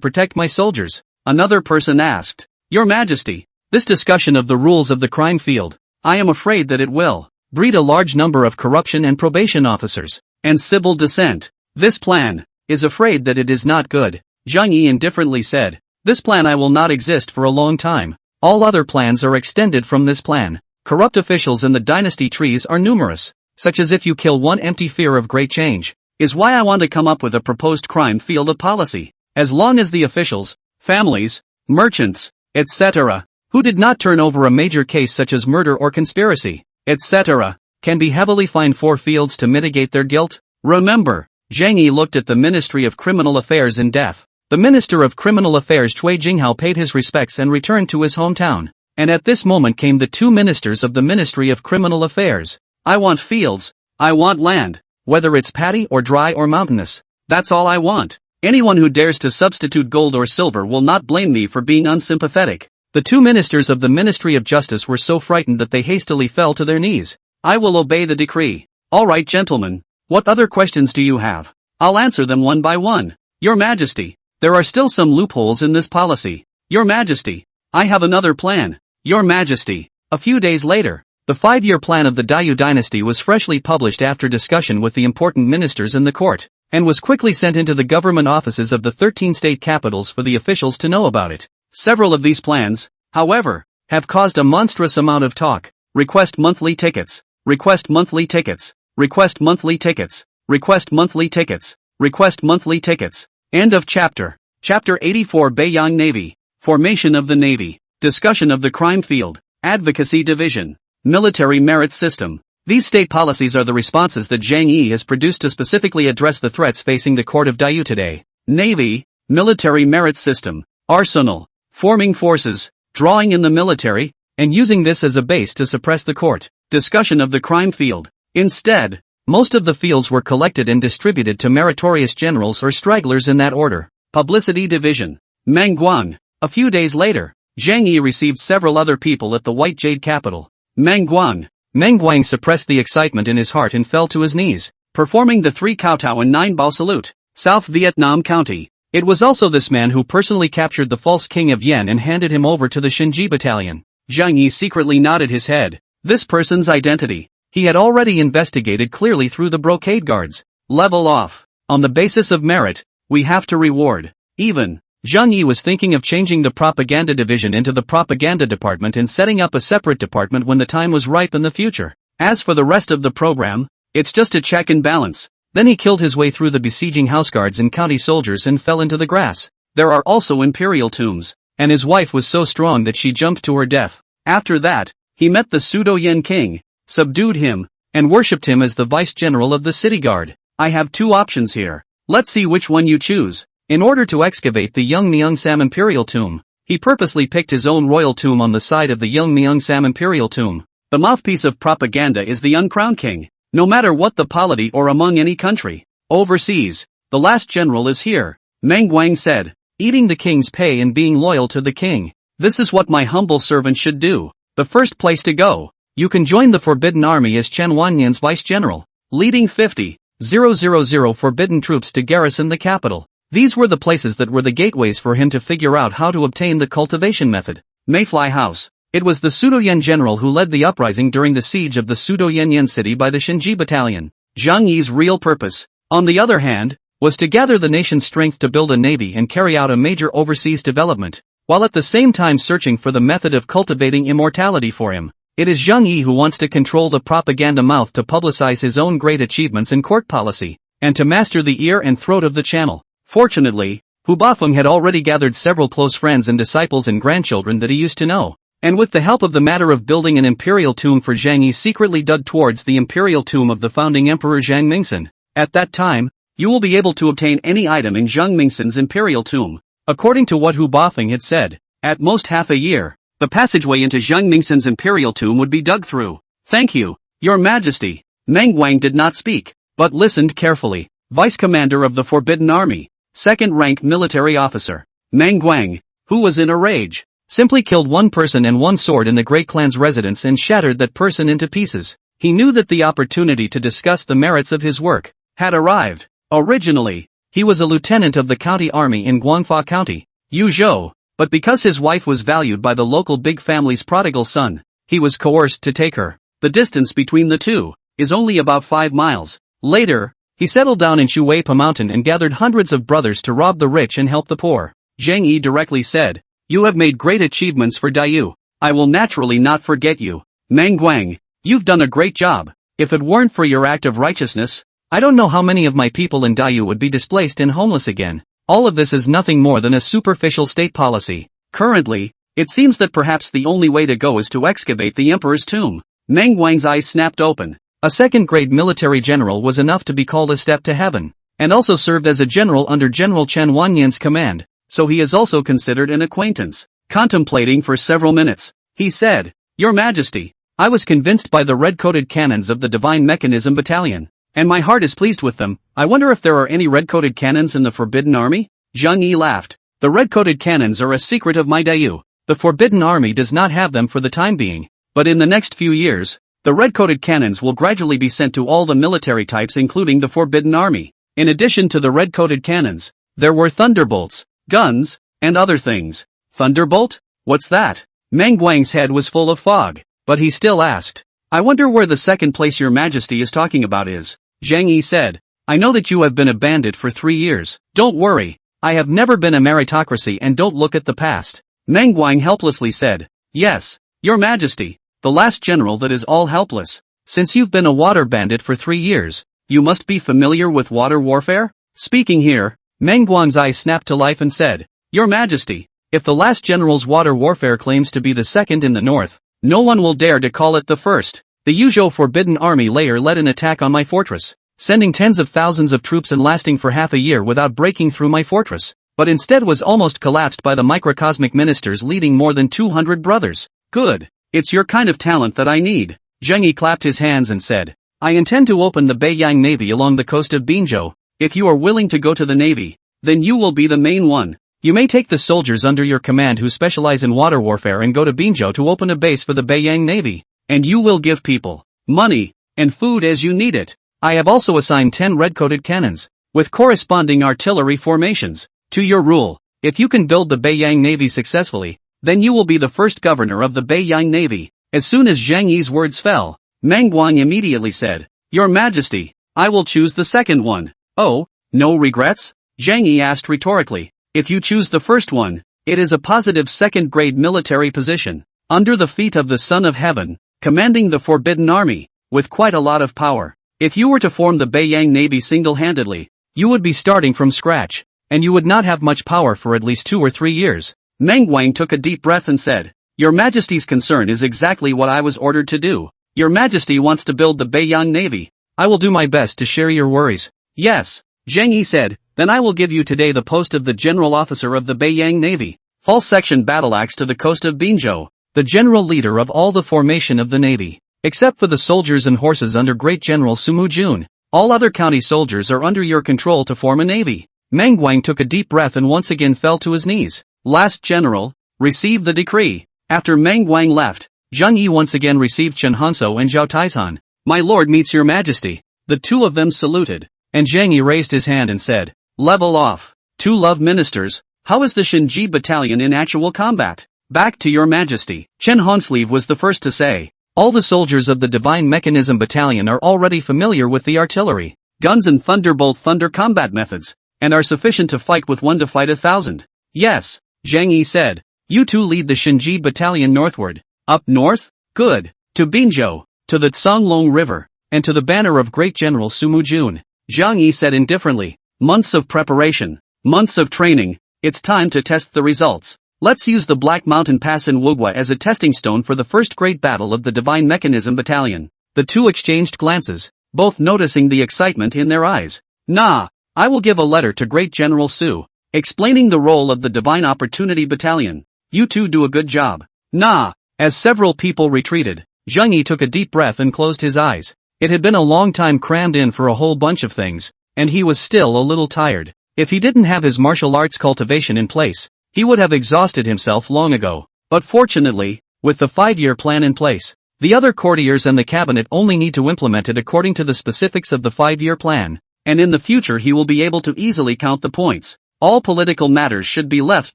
protect my soldiers. Another person asked, Your Majesty, this discussion of the rules of the crime field, I am afraid that it will breed a large number of corruption and probation officers, and civil dissent. This plan is afraid that it is not good. Zhang Yi indifferently said, This plan I will not exist for a long time. All other plans are extended from this plan. Corrupt officials in the dynasty trees are numerous, such as if you kill one empty fear of great change, is why I want to come up with a proposed crime field of policy. As long as the officials, families, merchants, etc., who did not turn over a major case such as murder or conspiracy, etc., can be heavily fined 4 fields to mitigate their guilt. Remember, Zhang Yi looked at the Ministry of Criminal Affairs in death. The Minister of Criminal Affairs Cui Jinghao paid his respects and returned to his hometown. And at this moment came the 2 ministers of the Ministry of Criminal Affairs. I want fields. I want land. Whether it's paddy or dry or mountainous. That's all I want. Anyone who dares to substitute gold or silver will not blame me for being unsympathetic. The 2 ministers of the Ministry of Justice were so frightened that they hastily fell to their knees. I will obey the decree. All right, gentlemen. What other questions do you have? I'll answer them one by one. Your Majesty, there are still some loopholes in this policy. Your Majesty, I have another plan. Your Majesty. A few days later, the 5-year plan of the Dayu dynasty was freshly published after discussion with the important ministers in the court, and was quickly sent into the government offices of the 13 state capitals for the officials to know about it. Several of these plans, however, have caused a monstrous amount of talk. Request monthly tickets. Request monthly tickets. Request monthly tickets. Request monthly tickets. Request monthly tickets. End of chapter. Chapter 84 Beiyang Navy. Formation of the Navy. Discussion of the crime field. Advocacy division. Military merit system. These state policies are the responses that Zhang Yi has produced to specifically address the threats facing the court of Dayu today. Navy, military merit system, arsenal, forming forces, drawing in the military, and using this as a base to suppress the court. Discussion of the crime field. Instead, most of the fields were collected and distributed to meritorious generals or stragglers in that order. Publicity division. Mangguang. A few days later, Zhang Yi received several other people at the White Jade capital. Mangguang. Mangguang suppressed the excitement in his heart and fell to his knees, performing the 3 kowtow and 9 bow salute. South Vietnam County. It was also this man who personally captured the false king of Yen and handed him over to the Shinji battalion. Zhang Yi secretly nodded his head. This person's identity he had already investigated clearly through the brocade guards. Level off. On the basis of merit, we have to reward. Even. Zhang Yi was thinking of changing the propaganda division into the propaganda department and setting up a separate department when the time was ripe in the future. As for the rest of the program, it's just a check and balance. Then he killed his way through the besieging houseguards and county soldiers and fell into the grass. There are also imperial tombs, and his wife was so strong that she jumped to her death. After that, he met the pseudo-Yen king, subdued him, and worshipped him as the vice-general of the city guard. I have two options here. Let's see which one you choose. In order to excavate the Yeongmyeong-sam imperial tomb, he purposely picked his own royal tomb on the side of the Yeongmyeong-sam imperial tomb. The mouthpiece of propaganda is the uncrowned king. No matter what the polity or among any country. Overseas, the last general is here, Meng Guang said, eating the king's pay and being loyal to the king. This is what my humble servant should do. The first place to go. You can join the Forbidden Army as Chen Wanyan's vice-general, leading 50,000 forbidden troops to garrison the capital. These were the places that were the gateways for him to figure out how to obtain the cultivation method. Mayfly House. It was the pseudo-Yen general who led the uprising during the siege of the pseudo-Yen city by the Shinji battalion. Zhang Yi's real purpose, on the other hand, was to gather the nation's strength to build a navy and carry out a major overseas development, while at the same time searching for the method of cultivating immortality for him. It is Zhang Yi who wants to control the propaganda mouth to publicize his own great achievements in court policy, and to master the ear and throat of the channel. Fortunately, Hu Bafeng had already gathered several close friends and disciples and grandchildren that he used to know. And with the help of the matter of building an imperial tomb for Zhang Yi secretly dug towards the imperial tomb of the founding emperor Zhang Mingsen. At that time, you will be able to obtain any item in Zhang Mingsen's imperial tomb. According to what Hu Bafeng had said, at most half a year, the passageway into Zhang Mingsen's imperial tomb would be dug through. Thank you, Your Majesty. Meng Guang did not speak, but listened carefully. Vice Commander of the Forbidden Army, second-rank military officer, Meng Guang, who was in a rage, simply killed one person and one sword in the Great Clan's residence and shattered that person into pieces. He knew that the opportunity to discuss the merits of his work had arrived. Originally, he was a lieutenant of the county army in Guangfa County, Yuzhou, but because his wife was valued by the local big family's prodigal son, he was coerced to take her. The distance between the two is only about 5 miles. Later, he settled down in Shuipa Mountain and gathered hundreds of brothers to rob the rich and help the poor. Zhang Yi directly said, "You have made great achievements for Daiyu. I will naturally not forget you. Meng Guang, you've done a great job. If it weren't for your act of righteousness, I don't know how many of my people in Daiyu would be displaced and homeless again." All of this is nothing more than a superficial state policy. Currently, it seems that perhaps the only way to go is to excavate the emperor's tomb. Meng Guang's eyes snapped open. A second-grade military general was enough to be called a step to heaven, and also served as a general under General Chen Wanyan's command. So he is also considered an acquaintance. Contemplating for several minutes, he said, "Your Majesty, I was convinced by the red-coated cannons of the Divine Mechanism Battalion, and my heart is pleased with them. I wonder if there are any red-coated cannons in the Forbidden Army?" Zhang Yi laughed. "The red-coated cannons are a secret of my Daiyu. The Forbidden Army does not have them for the time being, but in the next few years, the red-coated cannons will gradually be sent to all the military types including the Forbidden Army. In addition to the red-coated cannons, there were thunderbolts, guns, and other things." Thunderbolt? What's that? Meng Guang's head was full of fog, but he still asked, "I wonder where the second place Your Majesty is talking about is." Zhang Yi said, "I know that you have been a bandit for 3 years. Don't worry, I have never been a meritocracy and don't look at the past." Meng Guang helplessly said, "Yes, Your Majesty, the last general that is all helpless. Since you've been a water bandit for 3 years, you must be familiar with water warfare?" Speaking here, Meng Guang's eyes snapped to life and said, "Your Majesty, if the last general's water warfare claims to be the second in the north, no one will dare to call it the first. The Yuzhou Forbidden Army layer led an attack on my fortress, sending tens of thousands of troops and lasting for half a year without breaking through my fortress, but instead was almost collapsed by the microcosmic ministers leading more than 200 brothers. Good. It's your kind of talent that I need." Zhang Yi clapped his hands and said, "I intend to open the Beiyang Navy along the coast of Binzhou. If you are willing to go to the Navy, then you will be the main one. You may take the soldiers under your command who specialize in water warfare and go to Binzhou to open a base for the Beiyang Navy, and you will give people money and food as you need it. I have also assigned 10 red-coated cannons, with corresponding artillery formations. To your rule, if you can build the Beiyang Navy successfully, then you will be the first governor of the Beiyang Navy. As soon as Zhang Yi's words fell, Manhwa immediately said, Your Majesty, I will choose the second one. Oh, no regrets? Zhang Yi asked rhetorically. If you choose the first one, it is a positive second-grade military position, under the feet of the Son of Heaven, commanding the Forbidden Army, with quite a lot of power. If you were to form the Beiyang Navy single-handedly, you would be starting from scratch, and you would not have much power for at least 2 or 3 years. Meng Wang took a deep breath and said, Your Majesty's concern is exactly what I was ordered to do. Your Majesty wants to build the Beiyang Navy. I will do my best to share your worries. Yes, Zhang Yi said, then I will give you today the post of the General Officer of the Beiyang Navy. Fall Section Battle Axe to the coast of Binzhou, the general leader of all the formation of the Navy. Except for the soldiers and horses under Great General Sumu Jun, all other county soldiers are under your control to form a navy. Meng Wang took a deep breath and once again fell to his knees. Last General, receive the decree. After Meng Wang left, Zhang Yi once again received Chen Hanso and Zhao Taizhan. My lord meets your majesty. The two of them saluted, and Zhang Yi raised his hand and said, Level off. Two love ministers, how is the Shinji battalion in actual combat? Back to your majesty. Chen Hansleeve was the first to say. All the soldiers of the Divine Mechanism Battalion are already familiar with the artillery, guns and thunderbolt thunder combat methods, and are sufficient to fight with 1 to fight 1,000. Yes, Zhang Yi said. You two lead the Shinji battalion northward. Up north? Good. To Binzhou, to the Tsanglong River, and to the banner of Great General Sumu Jun. Zhang Yi said indifferently. Months of preparation, months of training, it's time to test the results. Let's use the Black Mountain Pass in Wugwa as a testing stone for the first great battle of the Divine Mechanism Battalion. The two exchanged glances, both noticing the excitement in their eyes. Nah, I will give a letter to Great General Su, explaining the role of the Divine Opportunity Battalion. You two do a good job. Nah. As several people retreated, Zhang Yi took a deep breath and closed his eyes. It had been a long time crammed in for a whole bunch of things, and he was still a little tired. If he didn't have his martial arts cultivation in place, he would have exhausted himself long ago. But fortunately, with the 5-year plan in place, the other courtiers and the cabinet only need to implement it according to the specifics of the 5-year plan, and in the future he will be able to easily count the points. All political matters should be left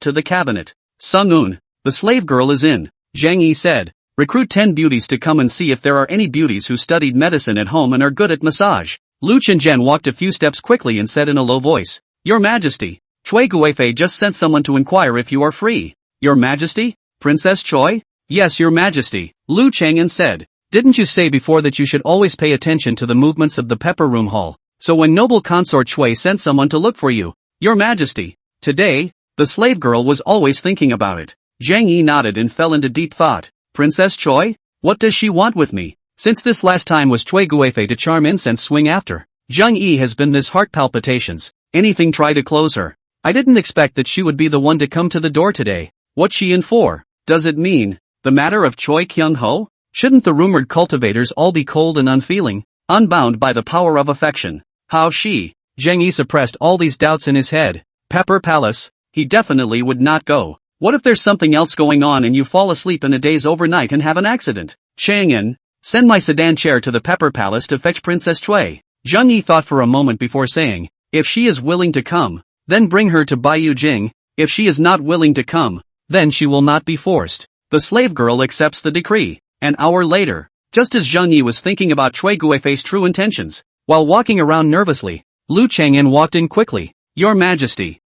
to the cabinet. Sung-un, the slave girl is in, Zhang Yi said. Recruit 10 beauties to come and see if there are any beauties who studied medicine at home and are good at massage. Lu Chenjian walked a few steps quickly and said in a low voice, Your Majesty, Cui Guifei just sent someone to inquire if you are free. Your Majesty? Princess Choi? Yes, Your Majesty, Lu Chang'an said. Didn't you say before that you should always pay attention to the movements of the Pepper Room Hall? So when noble consort Cui sent someone to look for you, Your Majesty, today, the slave girl was always thinking about it. Zhang Yi nodded and fell into deep thought. Princess Choi? What does she want with me? Since this last time was Cui Guifei to charm incense swing after. Zhang Yi has been this heart palpitations. Anything try to close her. I didn't expect that she would be the one to come to the door today. What's she in for? Does it mean the matter of Choi Kyung-ho? Shouldn't the rumored cultivators all be cold and unfeeling, unbound by the power of affection? How she? Zhang Yi suppressed all these doubts in his head. Pepper Palace? He definitely would not go. What if there's something else going on and you fall asleep in a daze overnight and have an accident? Chang'an, send my sedan chair to the Pepper Palace to fetch Princess Cui. Zhang Yi thought for a moment before saying, if she is willing to come, then bring her to Baiyu Jing. If she is not willing to come, then she will not be forced. The slave girl accepts the decree. An hour later, just as Zhang Yi was thinking about Cui Guifei's true intentions, while walking around nervously, Lu Chang'an walked in quickly. Your Majesty.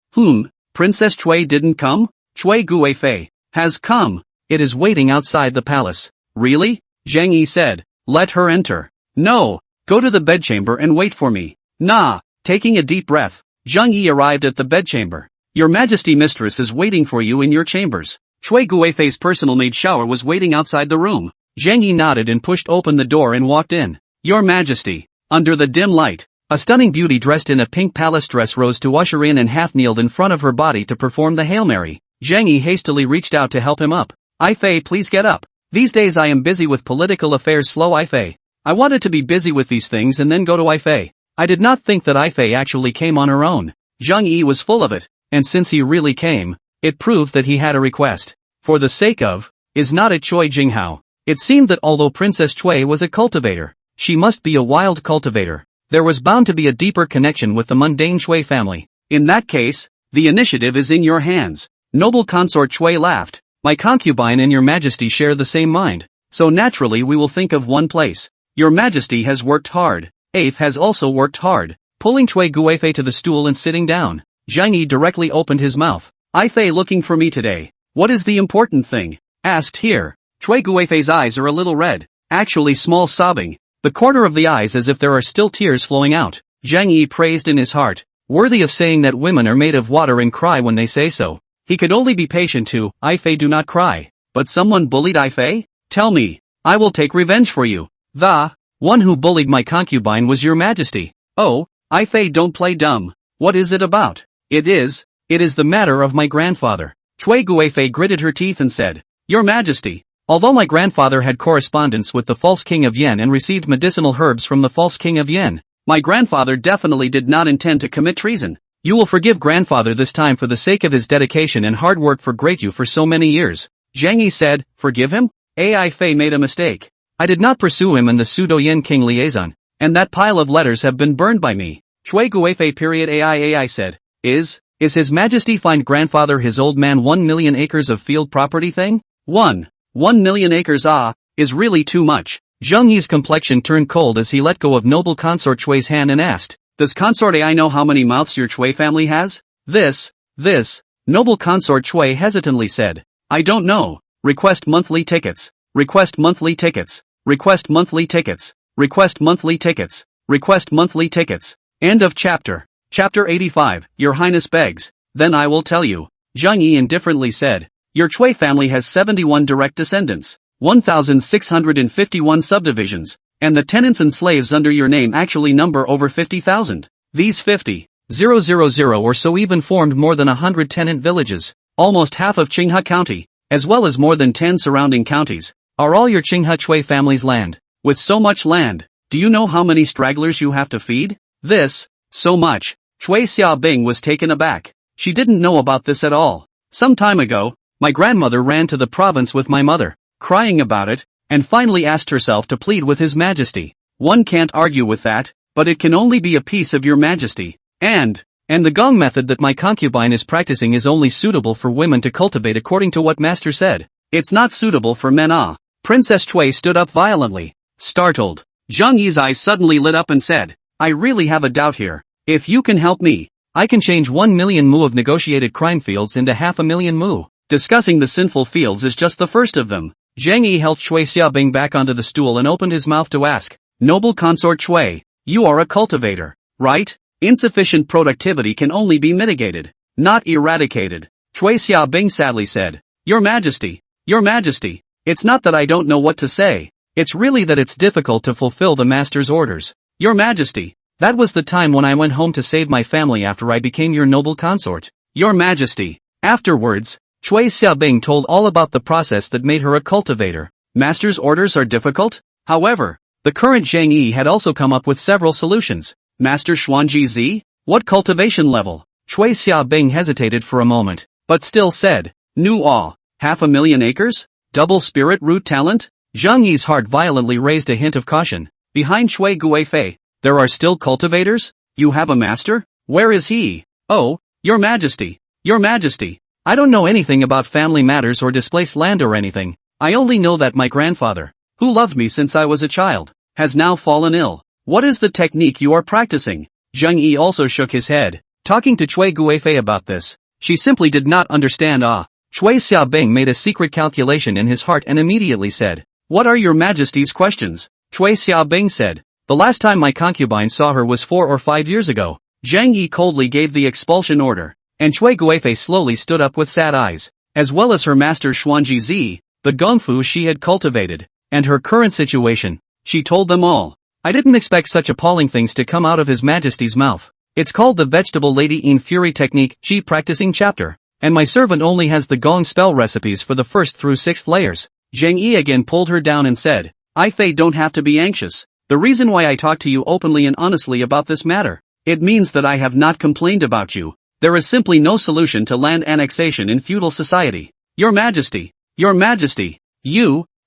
Princess Cui didn't come? Cui Guifei has come. It is waiting outside the palace. Really? Zhang Yi said. Let her enter. No. Go to the bedchamber and wait for me. Nah. Taking a deep breath, Zhang Yi arrived at the bedchamber. Your Majesty, mistress is waiting for you in your chambers. Cui Guifei's personal maid shower was waiting outside the room. Zhang Yi nodded and pushed open the door and walked in. Your Majesty. Under the dim light, a stunning beauty dressed in a pink palace dress rose to usher in and half-kneeled in front of her body to perform the Hail Mary. Zhang Yi hastily reached out to help him up. Ifei, please get up. These days I am busy with political affairs. Slow Ifei. I wanted to be busy with these things and then go to Ifei. I did not think that Ifei actually came on her own. Zhang Yi was full of it, and since he really came, it proved that he had a request. For the sake of, is not it Choi Jinghao? It seemed that although Princess Cui was a cultivator, she must be a wild cultivator. There was bound to be a deeper connection with the mundane Cui family. In that case, The initiative is in your hands. Noble consort Chui laughed. My concubine and your majesty share the same mind, so naturally we will think of one place. Your majesty has worked hard. Eighth has also worked hard. Pulling Chui Guifei to the stool and sitting down, Zhang Yi directly opened his mouth. "I Fei looking for me today. What is the important thing?" asked here. Chui Guifei's eyes are a little red, actually small, sobbing, the corner of the eyes as if there are still tears flowing out. Zhang Yi praised in his heart, worthy of saying that women are made of water and cry when they say so. He could only be patient to, "I Fei do not cry." But someone bullied I Fei? Tell me. I will take revenge for you. The one who bullied my concubine was your majesty. Oh, I Fei don't play dumb. What is it about? It is the matter of my grandfather. Chui Guifei gritted her teeth and said, "Your majesty, although my grandfather had correspondence with the false king of Yen and received medicinal herbs from the false king of Yen, my grandfather definitely did not intend to commit treason. You will forgive grandfather this time for the sake of his dedication and hard work for great you for so many years." Zhang Yi said, "Forgive him? I Fei made a mistake. I did not pursue him in the pseudo-Yen king liaison, and that pile of letters have been burned by me." Chui Guifei AI said, Is his majesty find grandfather his old man 1 million acres of field property thing? 1 million acres is really too much. Zhang Yi's complexion turned cold as he let go of noble consort Chui's hand and asked, "Does consort I know how many mouths your Chui family has?" This, noble consort Chui hesitantly said, "I don't know. Request monthly tickets. Request monthly tickets. Request monthly tickets. Request monthly tickets. Request monthly tickets." End of chapter. Chapter 85, Your Highness begs. Then I will tell you. Zhang Yi indifferently said, "Your Chui family has 71 direct descendants, 1,651 subdivisions, and the tenants and slaves under your name actually number over 50,000. These 50,000 or so even formed more than 100 tenant villages, almost half of Qinghe County, as well as more than 10 surrounding counties, are all your Qinghe Chui family's land. With so much land, do you know how many stragglers you have to feed?" So much. Chui Xiaobing was taken aback. She didn't know about this at all. Some time ago, my grandmother ran to the province with my mother, crying about it, and finally asked herself to plead with His Majesty. One can't argue with that, but it can only be a piece of your majesty. And the gong method that my concubine is practicing is only suitable for women to cultivate according to what master said. It's not suitable for men. Princess Chui stood up violently, startled. Zhang Yi's eyes suddenly lit up and said, "I really have a doubt here. If you can help me, I can change 1 million mu of negotiated crime fields into 500,000 mu. Discussing the sinful fields is just the first of them." Zhang Yi helped Chui Xiaobing back onto the stool and opened his mouth to ask, "Noble consort Chui, you are a cultivator, right? Insufficient productivity can only be mitigated, not eradicated." Chui Xiaobing sadly said, Your Majesty, it's not that I don't know what to say, it's really that it's difficult to fulfill the master's orders. Your Majesty, that was the time when I went home to save my family after I became your noble consort. Your Majesty." Afterwards, Chui Xiaobing told all about the process that made her a cultivator. Master's orders are difficult? However, the current Zhang Yi had also come up with several solutions. Master Xuanji Z? What cultivation level? Chui Xiaobing hesitated for a moment, but still said, "Nu 500,000 acres? Double spirit root talent?" Zhang Yi's heart violently raised a hint of caution. Behind Chui Guifei, there are still cultivators? You have a master? Where is he? Oh, Your Majesty, I don't know anything about family matters or displaced land or anything. I only know that my grandfather, who loved me since I was a child, has now fallen ill. What is the technique you are practicing? Zhang Yi also shook his head. Talking to Chui Guifei about this, she simply did not understand. Chui Xiaobing made a secret calculation in his heart and immediately said, "What are your Majesty's questions?" Chui Xiaobing said, "The last time my concubine saw her was 4 or 5 years ago." Zhang Yi coldly gave the expulsion order, and Chui Guifei slowly stood up with sad eyes, as well as her master Xuanji Zi, the gongfu she had cultivated, and her current situation. She told them all. I didn't expect such appalling things to come out of His Majesty's mouth. It's called the Vegetable Lady in Fury Technique, Qi Practicing Chapter, and my servant only has the gong spell recipes for the 1st through 6th layers. Zhang Yi again pulled her down and said, I Fei don't have to be anxious. The reason why I talk to you openly and honestly about this matter, it means that I have not complained about you. There is simply no solution to land annexation in feudal society. Your Majesty,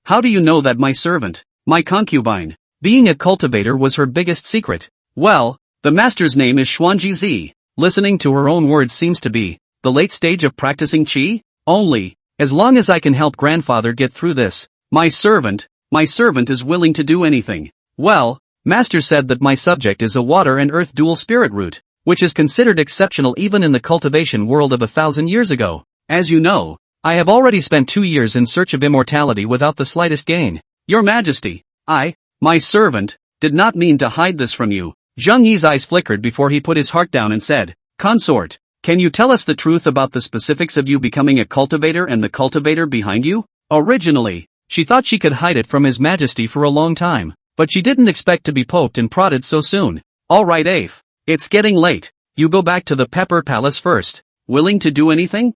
how do you know that my servant, my concubine, being a cultivator was her biggest secret? Well, the master's name is Xuanji Zi. listening to her own words seems to be the late stage of practicing qi? Only, as long as I can help grandfather get through this, my servant is willing to do anything. Well, Master said that my subject is a water and earth dual spirit root, which is considered exceptional even in the cultivation world of 1,000 years ago. As you know, I have already spent 2 years in search of immortality without the slightest gain. Your Majesty, my servant, did not mean to hide this from you. Zheng Yi's eyes flickered before he put his heart down and said, Consort, can you tell us the truth about the specifics of you becoming a cultivator and the cultivator behind you? Originally, she thought she could hide it from His Majesty for a long time, but she didn't expect to be poked and prodded so soon. Alright Afe, it's getting late. You go back to the Pepper Palace first. Willing to do anything?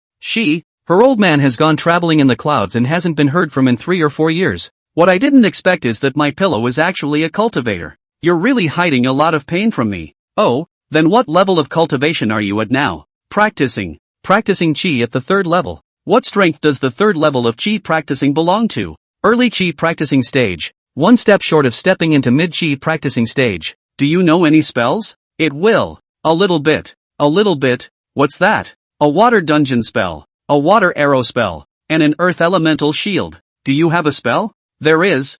Her old man has gone traveling in the clouds and hasn't been heard from in 3 or 4 years. What I didn't expect is that my pillow is actually a cultivator. You're really hiding a lot of pain from me. Oh, then what level of cultivation are you at now? Practicing Qi at the 3rd level. What strength does the 3rd level of Qi practicing belong to? Early Qi practicing stage. 1 step short of stepping into mid Qi practicing stage. Do you know any spells? It will. A little bit. What's that? A water dungeon spell. A water arrow spell. And an earth elemental shield. Do you have a spell? There is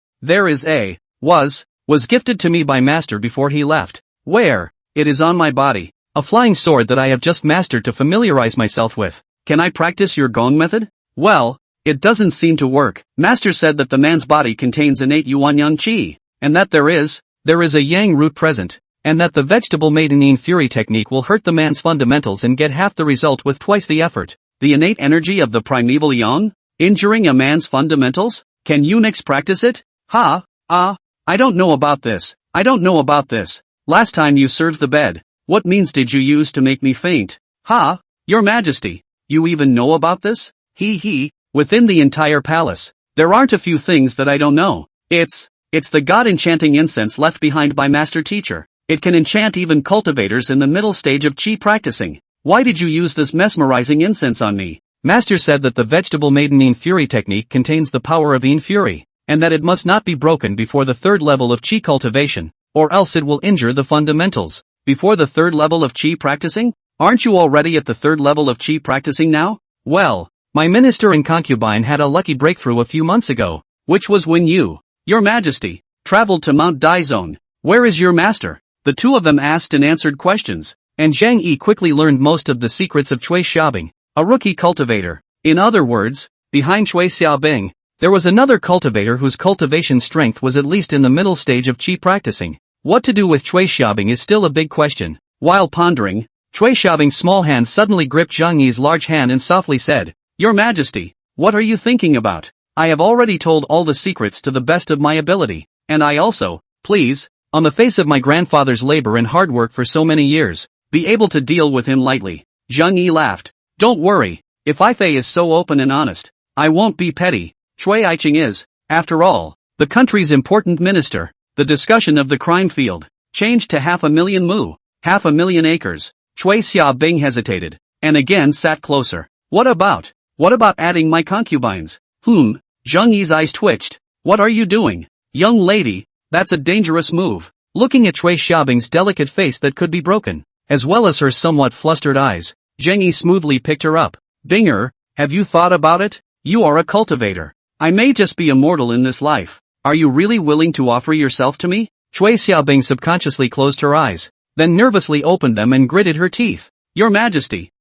was gifted to me by Master before he left. Where? It is on my body. A flying sword that I have just mastered to familiarize myself with. Can I practice your Gong method? Well, it doesn't seem to work. Master said that the man's body contains innate Yuanyang Qi, and that there is a Yang root present, and that the vegetable maiden fury technique will hurt the man's fundamentals and get half the result with twice the effort. The innate energy of the primeval Yang? Injuring a man's fundamentals? Can eunuchs practice it? I don't know about this. Last time you served the bed, what means did you use to make me faint? Your Majesty, you even know about this? Within the entire palace, there aren't a few things that I don't know. It's the god-enchanting incense left behind by Master Teacher. It can enchant even cultivators in the middle stage of Qi practicing. Why did you use this mesmerizing incense on me? Master said that the vegetable maiden fury technique contains the power of fury, and that it must not be broken before the 3rd level of Qi cultivation, or else it will injure the fundamentals. Before the 3rd level of Qi practicing? Aren't you already at the 3rd level of Qi practicing now? Well, my minister and concubine had a lucky breakthrough a few months ago, which was when you, Your Majesty, traveled to Mount Daizone. Where is your master? The two of them asked and answered questions, and Zhang Yi quickly learned most of the secrets of Cui Xiaobing, a rookie cultivator. In other words, behind Cui Xiaobing, there was another cultivator whose cultivation strength was at least in the middle stage of Qi practicing. What to do with Cui Xiaobing is still a big question. While pondering, Cui Xiaobing's small hand suddenly gripped Zhang Yi's large hand and softly said, Your Majesty, what are you thinking about? I have already told all the secrets to the best of my ability, and I also, please, on the face of my grandfather's labor and hard work for so many years, be able to deal with him lightly. Zhang Yi laughed. Don't worry, if Ifei is so open and honest, I won't be petty. Cui Aiqing is, after all, the country's important minister. The discussion of the crime field changed to 500,000 mu, 500,000 acres. Cui Xiaobing hesitated, and again sat closer. What about adding my concubines? Zhang Yi's eyes twitched. What are you doing? Young lady, that's a dangerous move. Looking at Cui Xiaobing's delicate face that could be broken, as well as her somewhat flustered eyes, Zhang Yi smoothly picked her up. Binger, have you thought about it? You are a cultivator. I may just be a mortal in this life. Are you really willing to offer yourself to me? Cui Xiaobing subconsciously closed her eyes, then nervously opened them and gritted her teeth. Your Majesty,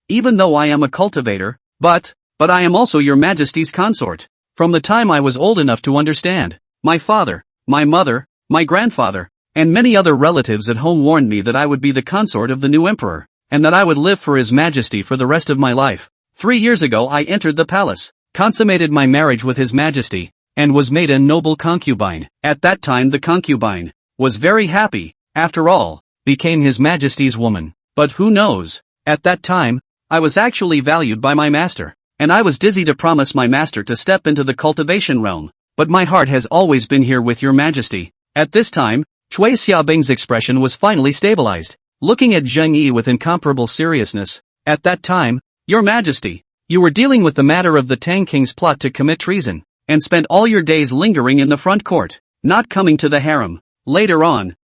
even though I am a cultivator, but I am also Your Majesty's consort. From the time I was old enough to understand, my father, my mother, my grandfather, and many other relatives at home warned me that I would be the consort of the new emperor, and that I would live for His Majesty for the rest of my life. 3 years ago I entered the palace, consummated my marriage with His Majesty, and was made a noble concubine. At that time the concubine was very happy, after all, became His Majesty's woman. But who knows, at that time, I was actually valued by my master, and I was dizzy to promise my master to step into the cultivation realm. But my heart has always been here with Your Majesty. At this time, Cui Xiaobing's expression was finally stabilized, looking at Zheng Yi with incomparable seriousness. At that time, Your Majesty, you were dealing with the matter of the Tang King's plot to commit treason, and spent all your days lingering in the front court, not coming to the harem. Later on,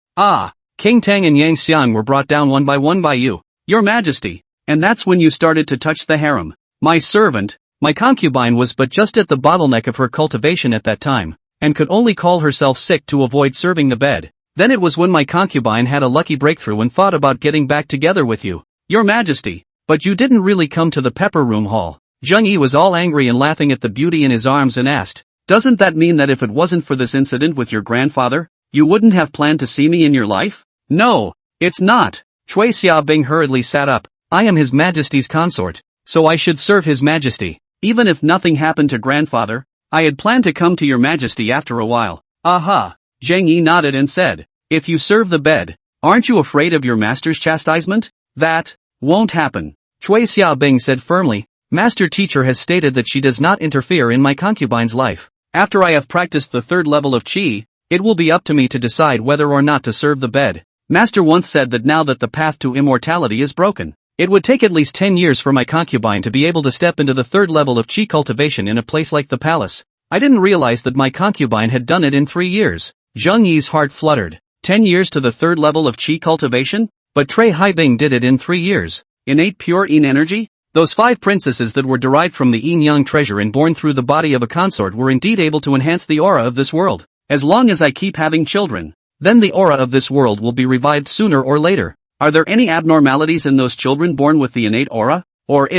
King Tang and Yang Xiang were brought down one by you, Your Majesty. And that's when you started to touch the harem. My servant, my concubine was but just at the bottleneck of her cultivation at that time, and could only call herself sick to avoid serving the bed. Then it was when my concubine had a lucky breakthrough and thought about getting back together with you, Your Majesty. But you didn't really come to the pepper room hall. Zheng Yi was all angry and laughing at the beauty in his arms and asked, doesn't that mean that if it wasn't for this incident with your grandfather, you wouldn't have planned to see me in your life? No, it's not. Cui Xiaobing hurriedly sat up. I am His Majesty's consort, so I should serve His Majesty. Even if nothing happened to grandfather, I had planned to come to your Majesty after a while. Aha. Zheng Yi nodded and said, if you serve the bed, aren't you afraid of your master's chastisement? That won't happen. Cui Xiaobing said firmly, Master Teacher has stated that she does not interfere in my concubine's life. After I have practiced the third level of qi, it will be up to me to decide whether or not to serve the bed. Master once said that now that the path to immortality is broken, it would take at least 10 years for my concubine to be able to step into the third level of qi cultivation in a place like the palace. I didn't realize that my concubine had done it in 3 years. Zheng Yi's heart fluttered. 10 years to the third level of qi cultivation? But Trey Haibing did it in 3 years. Innate pure yin energy? Those 5 princesses that were derived from the yin-yang treasure and born through the body of a consort were indeed able to enhance the aura of this world. As long as I keep having children, then the aura of this world will be revived sooner or later. Are there any abnormalities in those children born with the innate aura? Or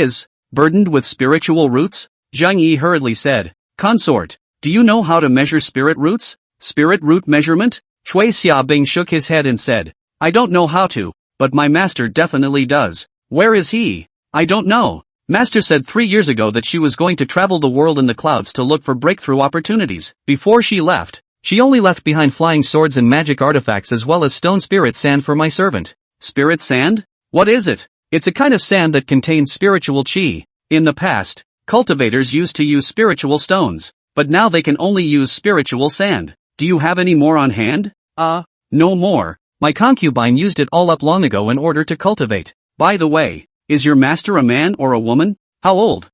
burdened with spiritual roots? Zheng Yi hurriedly said, Consort, do you know how to measure spirit roots? Spirit root measurement? Cui Xiaobing shook his head and said, I don't know how to, but my master definitely does. Where is he? I don't know. Master said 3 years ago that she was going to travel the world in the clouds to look for breakthrough opportunities. Before she left, she only left behind flying swords and magic artifacts as well as stone spirit sand for my servant. Spirit sand? What is it? It's a kind of sand that contains spiritual qi. In the past, cultivators used to use spiritual stones, but now they can only use spiritual sand. Do you have any more on hand? No more. My concubine used it all up long ago in order to cultivate. By the way, is your master a man or a woman? How old?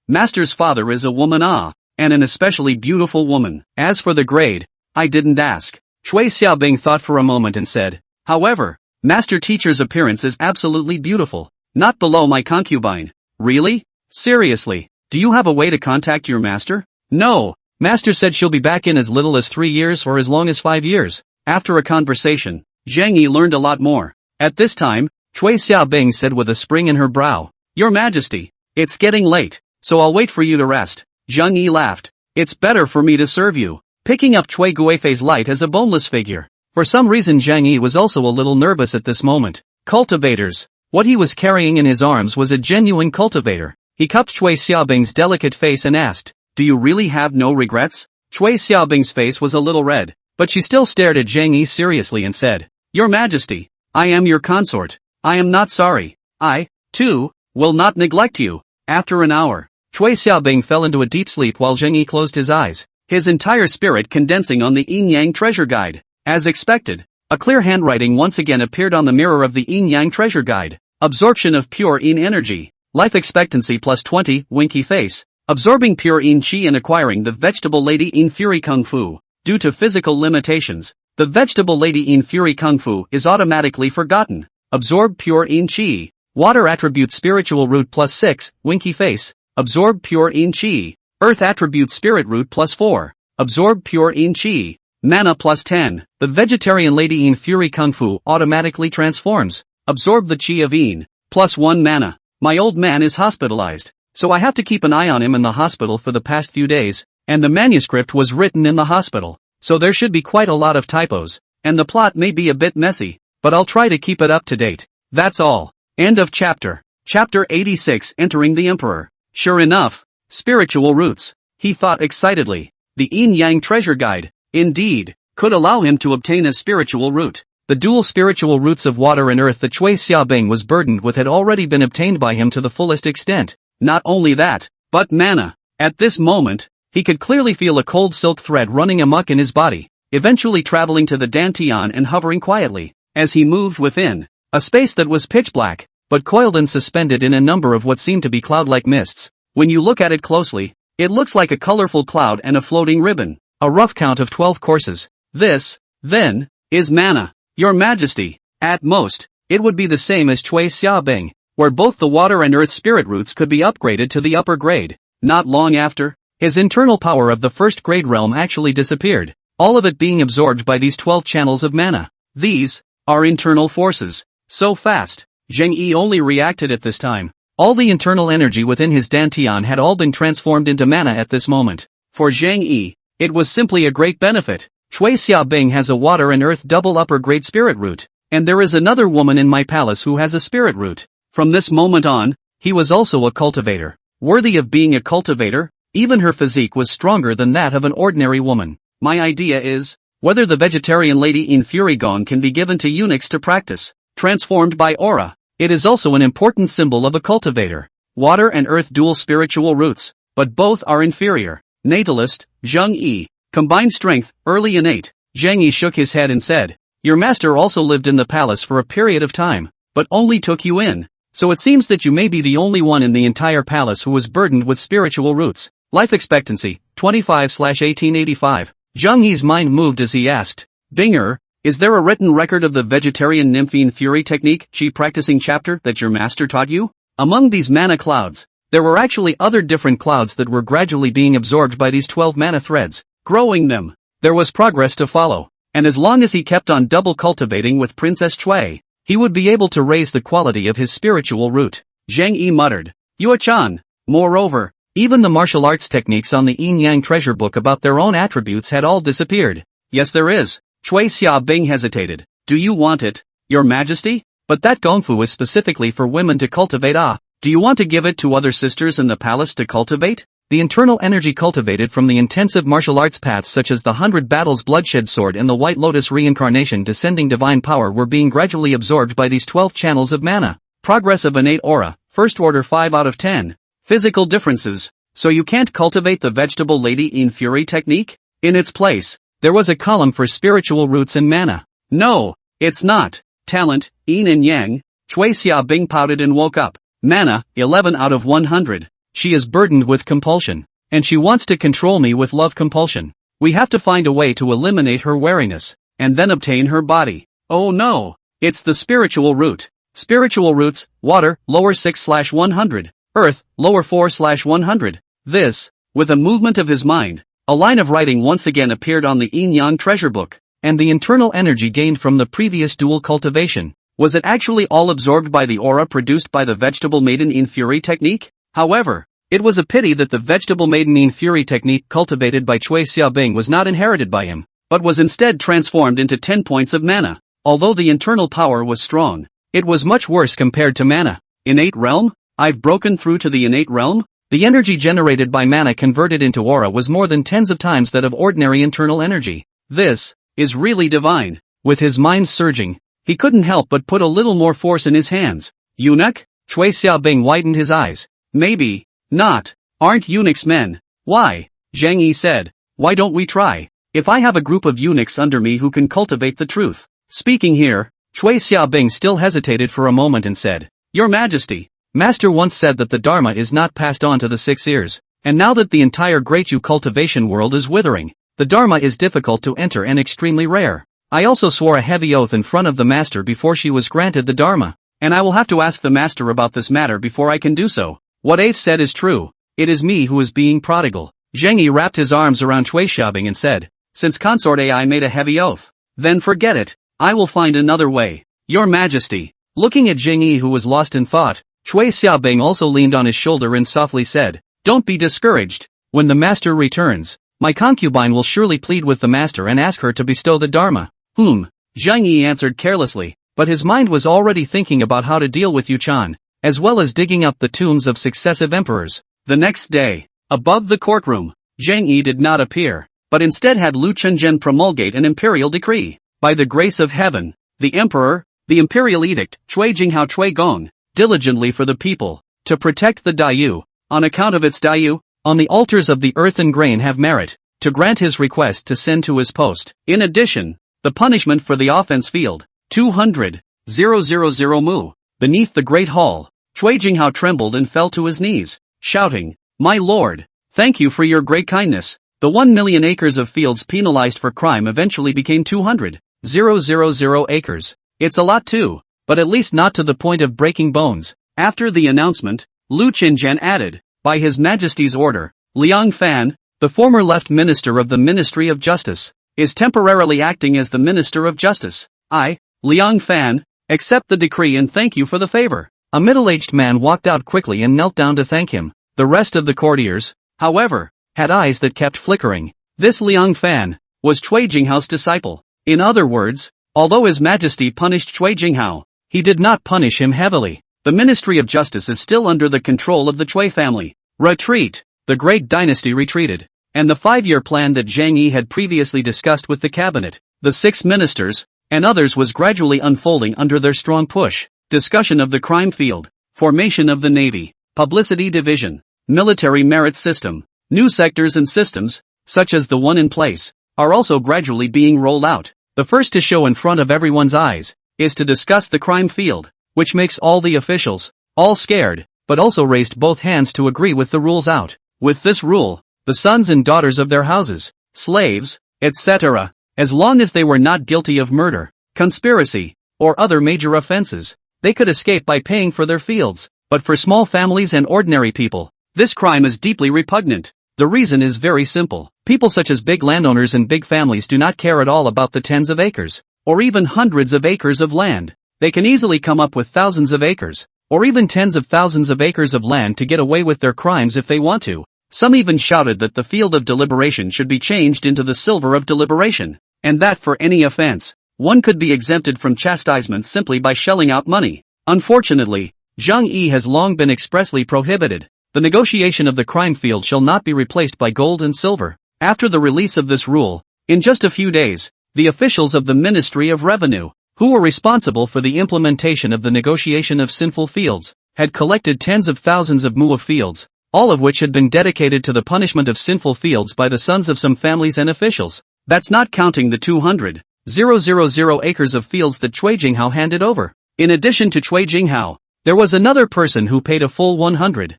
Master's father is a woman and an especially beautiful woman. As for the grade, I didn't ask. Cui Xiaobing thought for a moment and said, however, Master Teacher's appearance is absolutely beautiful. Not below my concubine. Really? Seriously, do you have a way to contact your master? No. Master said she'll be back in as little as 3 years or as long as 5 years. After a conversation, Zheng Yi learned a lot more. At this time, Cui Xiaobing said with a spring in her brow, Your Majesty, it's getting late, so I'll wait for you to rest. Zheng Yi laughed. It's better for me to serve you. Picking up Cui Guifei's light as a boneless figure. For some reason Zheng Yi was also a little nervous at this moment. Cultivators. What he was carrying in his arms was a genuine cultivator. He cupped Cui Xiaobing's delicate face and asked, Do you really have no regrets? Cui Xiaobing's face was a little red, but she still stared at Zheng Yi seriously and said, Your Majesty, I am your consort. I am not sorry. I, too, will not neglect you. After an hour, Cui Xiaobing fell into a deep sleep while Zheng Yi closed his eyes, his entire spirit condensing on the yin-yang treasure guide. As expected, a clear handwriting once again appeared on the mirror of the yin-yang treasure guide. Absorption of pure yin energy. Life expectancy plus 20, winky face. Absorbing pure yin qi and acquiring the vegetable lady yin fury kung fu. Due to physical limitations, the vegetable lady yin fury kung fu is automatically forgotten. Absorb pure yin qi. Water attribute spiritual root plus 6, winky face. Absorb pure yin qi. Earth attribute spirit root plus 4. Absorb pure yin qi. Mana plus 10. The vegetarian lady yin fury kung fu automatically transforms. Absorb the qi of yin. Plus 1 mana. My old man is hospitalized, so I have to keep an eye on him in the hospital for the past few days, and the manuscript was written in the hospital, so there should be quite a lot of typos, and the plot may be a bit messy, but I'll try to keep it up to date. That's all. End of chapter. Chapter 86 Entering the Emperor. Sure enough, spiritual roots. He thought excitedly. The yin-yang treasure guide, indeed, could allow him to obtain a spiritual root. The dual spiritual roots of water and earth that Cui Xiaobing was burdened with had already been obtained by him to the fullest extent. Not only that, but mana. At this moment, he could clearly feel a cold silk thread running amok in his body, eventually traveling to the dantian and hovering quietly, as he moved within a space that was pitch black, but coiled and suspended in a number of what seemed to be cloud-like mists. When you look at it closely, it looks like a colorful cloud and a floating ribbon. A rough count of 12 courses. This, then, is mana. Your Majesty, at most, it would be the same as Chui Xiaobing, where both the water and earth spirit roots could be upgraded to the upper grade. Not long after, his internal power of the first grade realm actually disappeared, all of it being absorbed by these 12 channels of mana. These are internal forces. So fast, Zheng Yi only reacted at this time. All the internal energy within his dantian had all been transformed into mana at this moment. For Zheng Yi, it was simply a great benefit. Chui Xiaobing has a water and earth double upper grade spirit root, and there is another woman in my palace who has a spirit root. From this moment on, he was also a cultivator. Worthy of being a cultivator, even her physique was stronger than that of an ordinary woman. My idea is, whether the vegetarian lady in Fury Gong can be given to eunuchs to practice, transformed by aura. It is also an important symbol of a cultivator. Water and earth dual spiritual roots, but both are inferior. Natalist, Zheng Yi. Combined strength, early innate. Zheng Yi shook his head and said, your master also lived in the palace for a period of time, but only took you in. So it seems that you may be the only one in the entire palace who was burdened with spiritual roots. Life expectancy, 25/1885. Zheng Yi's mind moved as he asked, Binger, is there a written record of the vegetarian nymphine fury technique, Qi practicing chapter, that your master taught you? Among these mana clouds, there were actually other different clouds that were gradually being absorbed by these 12 mana threads, growing them. There was progress to follow, and as long as he kept on double cultivating with Princess Chui, he would be able to raise the quality of his spiritual root. Zheng Yi muttered, Yue-chan. Moreover, even the martial arts techniques on the Yin-Yang treasure book about their own attributes had all disappeared. Yes there is. Chui Xiaobing hesitated. Do you want it, your majesty? But that gongfu is specifically for women to cultivate. Do you want to give it to other sisters in the palace to cultivate? The internal energy cultivated from the intensive martial arts paths such as the 100 Battles Bloodshed Sword and the White Lotus Reincarnation Descending Divine Power were being gradually absorbed by these 12 channels of mana. Progress of innate aura, first order 5 out of 10. Physical differences. So you can't cultivate the vegetable lady in fury technique? In its place, there was a column for spiritual roots and mana. No, it's not. Talent, yin and yang. Chui Xiaobing pouted and woke up. Mana, 11 out of 100. She is burdened with compulsion, and she wants to control me with love compulsion. We have to find a way to eliminate her wariness, and then obtain her body. Oh no, it's the spiritual root. Spiritual roots, water, lower 6/100, earth, lower 4/100. This, with a movement of his mind, a line of writing once again appeared on the Yin-Yang treasure book, and the internal energy gained from the previous dual cultivation. Was it actually all absorbed by the aura produced by the vegetable maiden in fury technique? However, it was a pity that the vegetable maiden in fury technique cultivated by Chui Xiaobing was not inherited by him, but was instead transformed into 10 points of mana. Although the internal power was strong, it was much worse compared to mana. Innate realm? I've broken through to the innate realm? The energy generated by mana converted into aura was more than tens of times that of ordinary internal energy. This is really divine. With his mind surging, he couldn't help but put a little more force in his hands. Eunuch? Chui Xiaobing widened his eyes. Maybe not. Aren't eunuchs men? Why? Zheng Yi said. Why don't we try? If I have a group of eunuchs under me who can cultivate the truth. Speaking here, Chui Xiaobing still hesitated for a moment and said, Your Majesty, Master once said that the Dharma is not passed on to the 6 ears, and now that the entire great Yu cultivation world is withering, the Dharma is difficult to enter and extremely rare. I also swore a heavy oath in front of the Master before she was granted the Dharma, and I will have to ask the Master about this matter before I can do so. What Afe said is true. It is me who is being prodigal. Zheng Yi wrapped his arms around Chui Xiaobing and said, Since Consort Ai made a heavy oath, then forget it. I will find another way. Your Majesty. Looking at Zheng Yi who was lost in thought, Chui Xiaobing also leaned on his shoulder and softly said, Don't be discouraged. When the Master returns, my concubine will surely plead with the Master and ask her to bestow the Dharma. Zheng Yi answered carelessly, but his mind was already thinking about how to deal with Yu-chan, as well as digging up the tombs of successive emperors. The next day, above the courtroom, Zheng Yi did not appear, but instead had Lu Chenzhen promulgate an imperial decree. By the grace of heaven, the emperor, the imperial edict, Chui Jinghao Chui Gong, diligently for the people, to protect the Dayu, on account of its Dayu, on the altars of the earth and grain have merit, to grant his request to send to his post. In addition, the punishment for the offense field, 200,000 mu. Beneath the great hall, Chui Jinghao trembled and fell to his knees, shouting, My lord, thank you for your great kindness. The 1 million acres of fields penalized for crime eventually became 200,000 000 acres. It's a lot too, but at least not to the point of breaking bones. After the announcement, Lu Qinjian added, by His Majesty's order, Liang Fan, the former left minister of the Ministry of Justice, is temporarily acting as the Minister of Justice. I, Liang Fan, accept the decree and thank you for the favor. A middle-aged man walked out quickly and knelt down to thank him. The rest of the courtiers, however, had eyes that kept flickering. This Liang Fan was Cui Jinghao's disciple. In other words, although His Majesty punished Cui Jinghao, he did not punish him heavily. The Ministry of Justice is still under the control of the Cui family. Retreat. The great dynasty retreated, and the 5-year plan that Zhang Yi had previously discussed with the cabinet, the 6 ministers, and others was gradually unfolding under their strong push. Discussion of the crime field, formation of the Navy, publicity division, military merit system, new sectors and systems, such as the one in place, are also gradually being rolled out. The first to show in front of everyone's eyes is to discuss the crime field, which makes all the officials, all scared, but also raised both hands to agree with the rules out. With this rule, the sons and daughters of their houses, slaves, etc., as long as they were not guilty of murder, conspiracy, or other major offenses, they could escape by paying for their fields. But for small families and ordinary people, this crime is deeply repugnant. The reason is very simple. People such as big landowners and big families do not care at all about the tens of acres, or even hundreds of acres of land. They can easily come up with thousands of acres, or even tens of thousands of acres of land to get away with their crimes if they want to. Some even shouted that the field of deliberation should be changed into the silver of deliberation, and that for any offense, one could be exempted from chastisement simply by shelling out money. Unfortunately, Zhang Yi has long been expressly prohibited. The negotiation of the crime field shall not be replaced by gold and silver. After the release of this rule, in just a few days, the officials of the Ministry of Revenue, who were responsible for the implementation of the negotiation of sinful fields, had collected tens of thousands of mu of fields, all of which had been dedicated to the punishment of sinful fields by the sons of some families and officials. That's not counting the 200,000 acres of fields that Cui Jinghao handed over. In addition to Cui Jinghao, there was another person who paid a full 100,000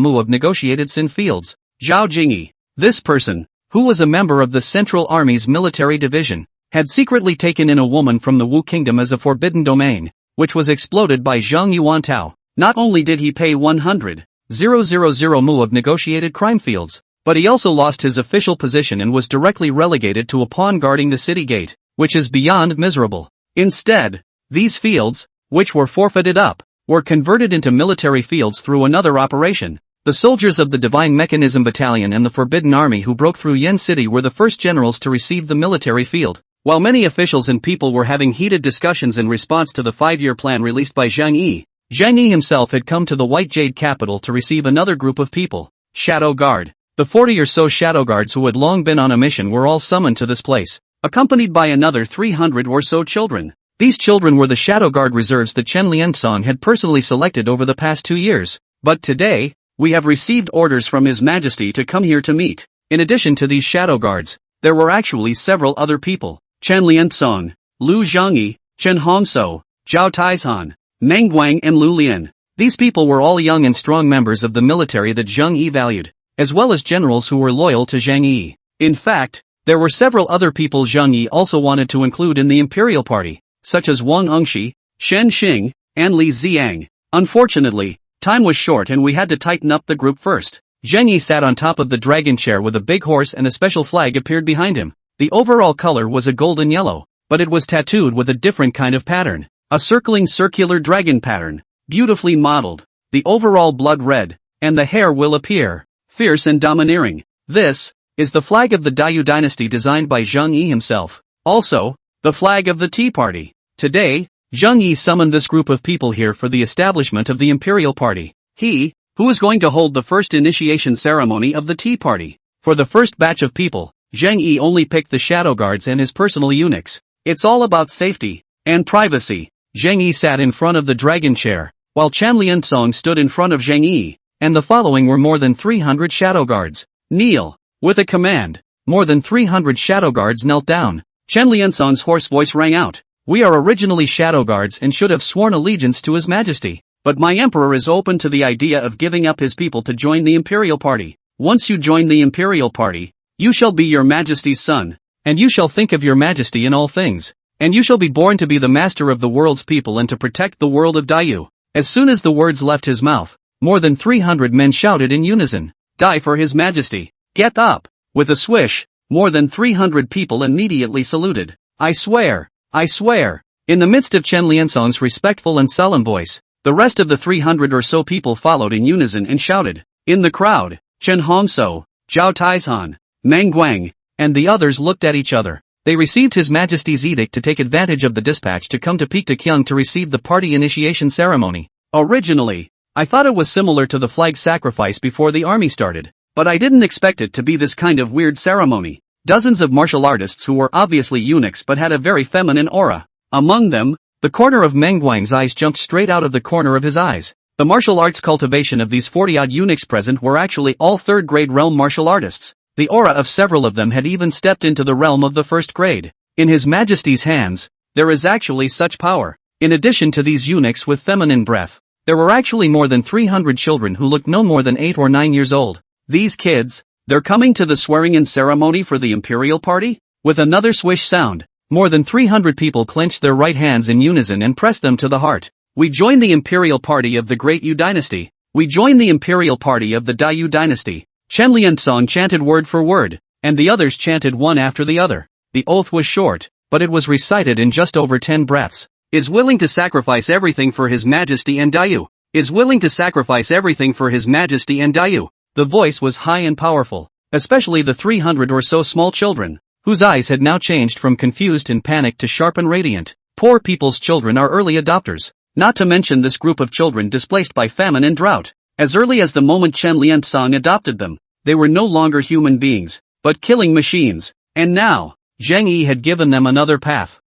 mu of negotiated sin fields, Zhao Jingyi. This person, who was a member of the Central Army's military division, had secretly taken in a woman from the Wu Kingdom as a forbidden domain, which was exploded by Zhang Yuantao. Not only did he pay 100,000 mu of negotiated crime fields, but he also lost his official position and was directly relegated to a pawn guarding the city gate, which is beyond miserable. Instead, these fields, which were forfeited up, were converted into military fields through another operation. The soldiers of the Divine Mechanism Battalion and the Forbidden Army who broke through Yen City were the first generals to receive the military field. While many officials and people were having heated discussions in response to the 5-year plan released by Zhang Yi himself had come to the White Jade capital to receive another group of people, Shadow Guard. The 40 or so Shadow Guards who had long been on a mission were all summoned to this place, accompanied by another 300 or so children. These children were the Shadow Guard reserves that Chen Liansong had personally selected over the past 2 years. But today, we have received orders from His Majesty to come here to meet. In addition to these Shadow Guards, there were actually several other people. Chen Liansong, Lu Zhangyi, Chen Hongso, Zhao Taizhan, Meng Guang and Lu Lian. These people were all young and strong members of the military that Zhang Yi valued, as well as generals who were loyal to Zhang Yi. In fact, there were several other people Zhang Yi also wanted to include in the Imperial Party, such as Wang Engshi, Shen Xing, and Li Ziang. Unfortunately, time was short and we had to tighten up the group first. Zhang Yi sat on top of the dragon chair with a big horse and a special flag appeared behind him. The overall color was a golden yellow, but it was tattooed with a different kind of pattern. A circling circular dragon pattern, beautifully modeled. The overall blood red, and the hair will appear, fierce and domineering. This is the flag of the Dayu dynasty designed by Zhang Yi himself. Also, the flag of the Tea Party. Today, Zhang Yi summoned this group of people here for the establishment of the Imperial Party. He, who is going to hold the first initiation ceremony of the Tea Party. For the first batch of people, Zhang Yi only picked the Shadow Guards and his personal eunuchs. It's all about safety and privacy. Zhang Yi sat in front of the dragon chair, while Chen Liansong stood in front of Zhang Yi, and the following were more than 300 Shadow Guards. Kneel. With a command, more than 300 Shadow Guards knelt down. Chen Liansong's hoarse voice rang out. We are originally Shadow Guards and should have sworn allegiance to His Majesty. But my emperor is open to the idea of giving up his people to join the Imperial Party. Once you join the Imperial Party, you shall be your Majesty's son. and you shall think of your majesty in all things. And you shall be born to be the master of the world's people and to protect the world of Dayu. As soon as the words left his mouth, more than 300 men shouted in unison, "Die for his majesty! Get up!" With a swish, more than 300 people immediately saluted. "I swear! I swear!" In the midst of Chen Liansong's respectful and solemn voice, the rest of the 300 or so people followed in unison and shouted. In the crowd, Chen Hongshou, Zhao Taizhan, Meng Guang, and the others looked at each other. They received His Majesty's edict to take advantage of the dispatch to come to Pictokyung to receive the party initiation ceremony. Originally, I thought it was similar to the flag sacrifice before the army started, but I didn't expect it to be this kind of weird ceremony. Dozens of martial artists who were obviously eunuchs but had a very feminine aura. Among them, the corner of Meng Guang's eyes jumped straight out of the corner of his eyes. The martial arts cultivation of these 40-odd eunuchs present were actually all third-grade realm martial artists. The aura of several of them had even stepped into the realm of the first grade. In His Majesty's hands, there is actually such power. In addition to these eunuchs with feminine breath, there were actually more than 300 children who looked no more than 8 or 9 years old. These kids, they're coming to the swearing-in ceremony for the imperial party? With another swish sound, more than 300 people clenched their right hands in unison and pressed them to the heart. We join the imperial party of the Great Yu dynasty. We join the imperial party of the Dayu dynasty. Chen Liansong chanted word for word, and the others chanted one after the other. The oath was short, but it was recited in just over 10 breaths. Is willing to sacrifice everything for His Majesty and Dayu. Is willing to sacrifice everything for His Majesty and Dayu. The voice was high and powerful, especially the 300 or so small children, whose eyes had now changed from confused and panicked to sharp and radiant. Poor people's children are early adopters, not to mention this group of children displaced by famine and drought. As early as the moment Chen Liansong adopted them, they were no longer human beings, but killing machines. And now, Zheng Yi had given them another path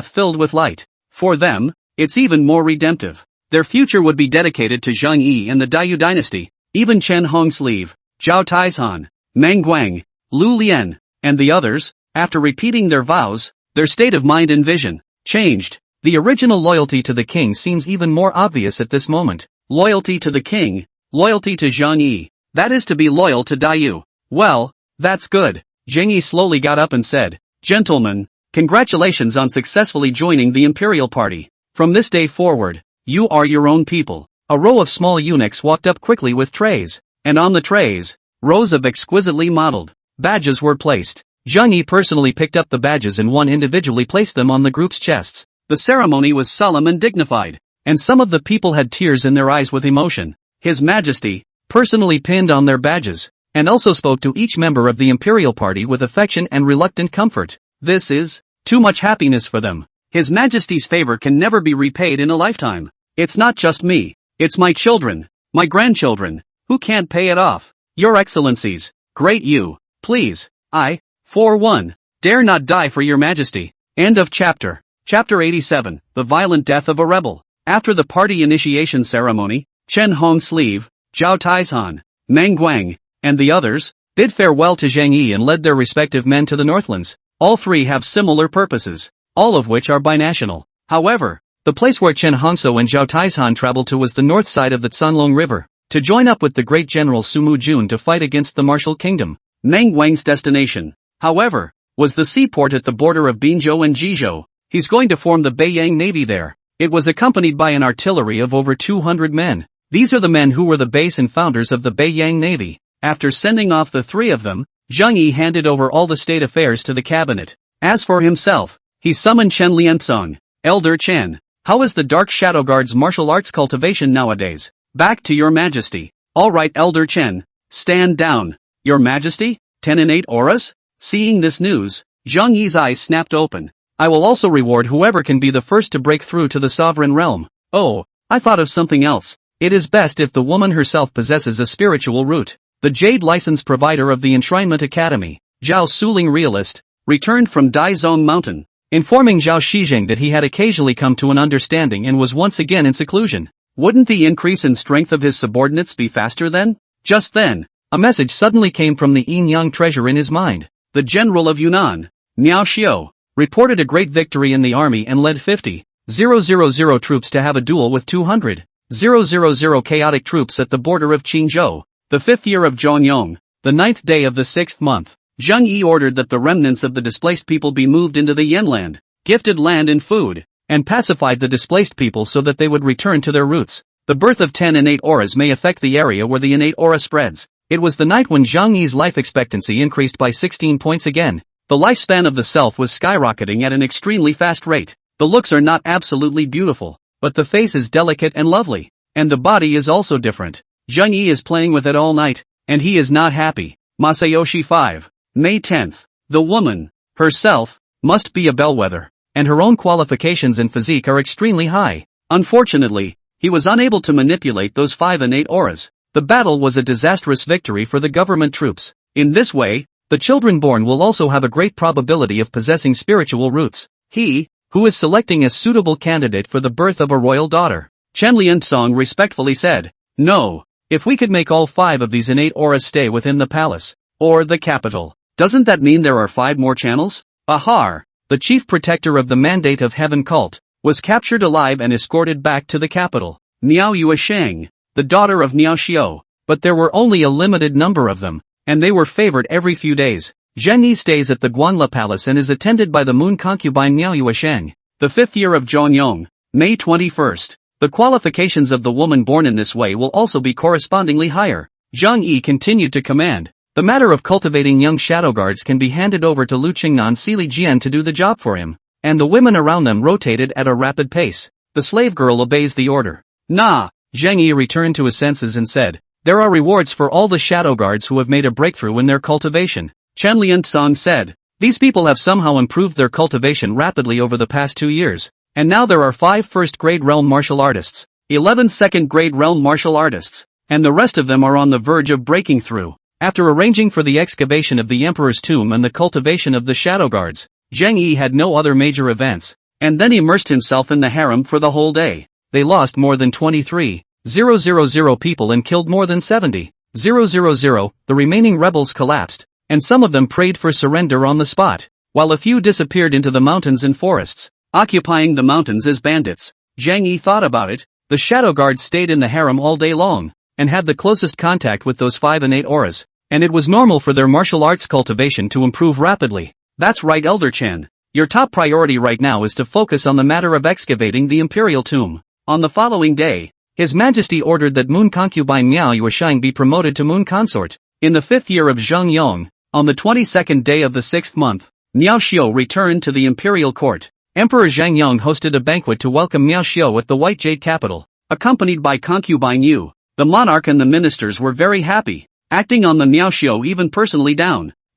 filled with light. For them, it's even more redemptive. Their future would be dedicated to Zheng Yi and the Dayu dynasty. Even Chen Hongsleeve, Zhao Taizhan, Meng Guang, Lu Lian, and the others, after repeating their vows, their state of mind and vision changed. The original loyalty to the king seems even more obvious at this moment. Loyalty to the king, loyalty to Zheng Yi. That is to be loyal to Dayu. Well, that's good. Zheng Yi slowly got up and said, "Gentlemen, congratulations on successfully joining the imperial party. From this day forward, you are your own people." A row of small eunuchs walked up quickly with trays, and on the trays, rows of exquisitely modeled badges were placed. Zheng Yi personally picked up the badges and one individually placed them on the group's chests. The ceremony was solemn and dignified, and some of the people had tears in their eyes with emotion. His Majesty personally pinned on their badges, and also spoke to each member of the imperial party with affection and reluctant comfort. This is too much happiness for them. His Majesty's favor can never be repaid in a lifetime. It's not just me, it's my children, my grandchildren, who can't pay it off. Your Excellencies, Great Yu, please, I, for one, dare not die for your Majesty. End of chapter. Chapter 87, The Violent Death of a Rebel. After the party initiation ceremony, Chen Hongsleeve, Zhao Taizhan, Meng Guang, and the others, bid farewell to Zheng Yi and led their respective men to the Northlands. All three have similar purposes, all of which are binational. However, the place where Chen Hongshou and Zhao Taizhan traveled to was the north side of the Canlong River, to join up with the great general Sumu Jun to fight against the martial kingdom. Meng Guang's destination, however, was the seaport at the border of Binzhou and Jizhou. He's going to form the Beiyang Navy there. It was accompanied by an artillery of over 200 men. These are the men who were the base and founders of the Beiyang Navy. After sending off the three of them, Zheng Yi handed over all the state affairs to the cabinet. As for himself, he summoned Chen Liansong. Elder Chen, how is the Dark Shadow Guard's martial arts cultivation nowadays? Back to your Majesty. Alright Elder Chen, stand down. Your Majesty? 10 and 8 auras? Seeing this news, Zheng Yi's eyes snapped open. I will also reward whoever can be the first to break through to the sovereign realm. Oh, I thought of something else. It is best if the woman herself possesses a spiritual root. The Jade license provider of the Enshrinement Academy, Zhao Suling Realist, returned from Daizong Mountain, informing Zhao Shizheng that he had occasionally come to an understanding and was once again in seclusion. Wouldn't the increase in strength of his subordinates be faster then? Just then, a message suddenly came from the Yin Yang treasure in his mind. The general of Yunnan, Miao Xiao, reported a great victory in the army and led 50,000 troops to have a duel with 200,000 chaotic troops at the border of Qingzhou. The 5th year of Zhongyong, the 9th day of the 6th month, Zheng Yi ordered that the remnants of the displaced people be moved into the Yanland, gifted land and food, and pacified the displaced people so that they would return to their roots. The birth of 10 innate auras may affect the area where the innate aura spreads. It was the night when Zheng Yi's life expectancy increased by 16 points again. The lifespan of the self was skyrocketing at an extremely fast rate. The looks are not absolutely beautiful, but the face is delicate and lovely, and the body is also different. Zheng Yi is playing with it all night, and he is not happy. Masayoshi 5. May 10th. The woman, herself, must be a bellwether, and her own qualifications and physique are extremely high. Unfortunately, he was unable to manipulate those 5 innate auras. The battle was a disastrous victory for the government troops. In this way, the children born will also have a great probability of possessing spiritual roots. He, who is selecting a suitable candidate for the birth of a royal daughter. Chen Lianzong respectfully said, "No, if we could make all 5 of these innate auras stay within the palace, or the capital, doesn't that mean there are 5 more channels?" Ahar, the chief protector of the Mandate of Heaven cult, was captured alive and escorted back to the capital. Niao Yuesheng, the daughter of Niao Xiao, but there were only a limited number of them, and they were favored every few days. Zheng Yi stays at the Guanla Palace and is attended by the moon concubine Niao Yuesheng. The 5th year of Zhongyong, May 21st. The qualifications of the woman born in this way will also be correspondingly higher. Zheng Yi continued to command. The matter of cultivating young shadow guards can be handed over to Lu Qingnan Sili Jian to do the job for him, and the women around them rotated at a rapid pace. The slave girl obeys the order. "Nah." Zheng Yi returned to his senses and said, "There are rewards for all the shadow guards who have made a breakthrough in their cultivation." Chen Lianzong said, "These people have somehow improved their cultivation rapidly over the past 2 years, and now there are 5 first-grade realm martial artists, 11 second-grade realm martial artists, and the rest of them are on the verge of breaking through." After arranging for the excavation of the emperor's tomb and the cultivation of the shadow guards, Zheng Yi had no other major events, and then immersed himself in the harem for the whole day. They lost more than 23,000 people and killed more than 70,000. The remaining rebels collapsed, and some of them prayed for surrender on the spot, while a few disappeared into the mountains and forests, occupying the mountains as bandits. Zheng Yi thought about it. The shadow guards stayed in the harem all day long, and had the closest contact with those 5 innate auras, and it was normal for their martial arts cultivation to improve rapidly. That's right, Elder Chen. Your top priority right now is to focus on the matter of excavating the imperial tomb. On the following day, His Majesty ordered that moon concubine Miao Yuesheng be promoted to moon consort. In the 5th year of Zhongyong, on the 22nd day of the 6th month, Miao Xiao returned to the imperial court. Emperor Zhangyong hosted a banquet to welcome Miao Xiao at the White Jade capital, accompanied by concubine Yu. The monarch and the ministers were very happy. Acting on the Miao Xiao even personally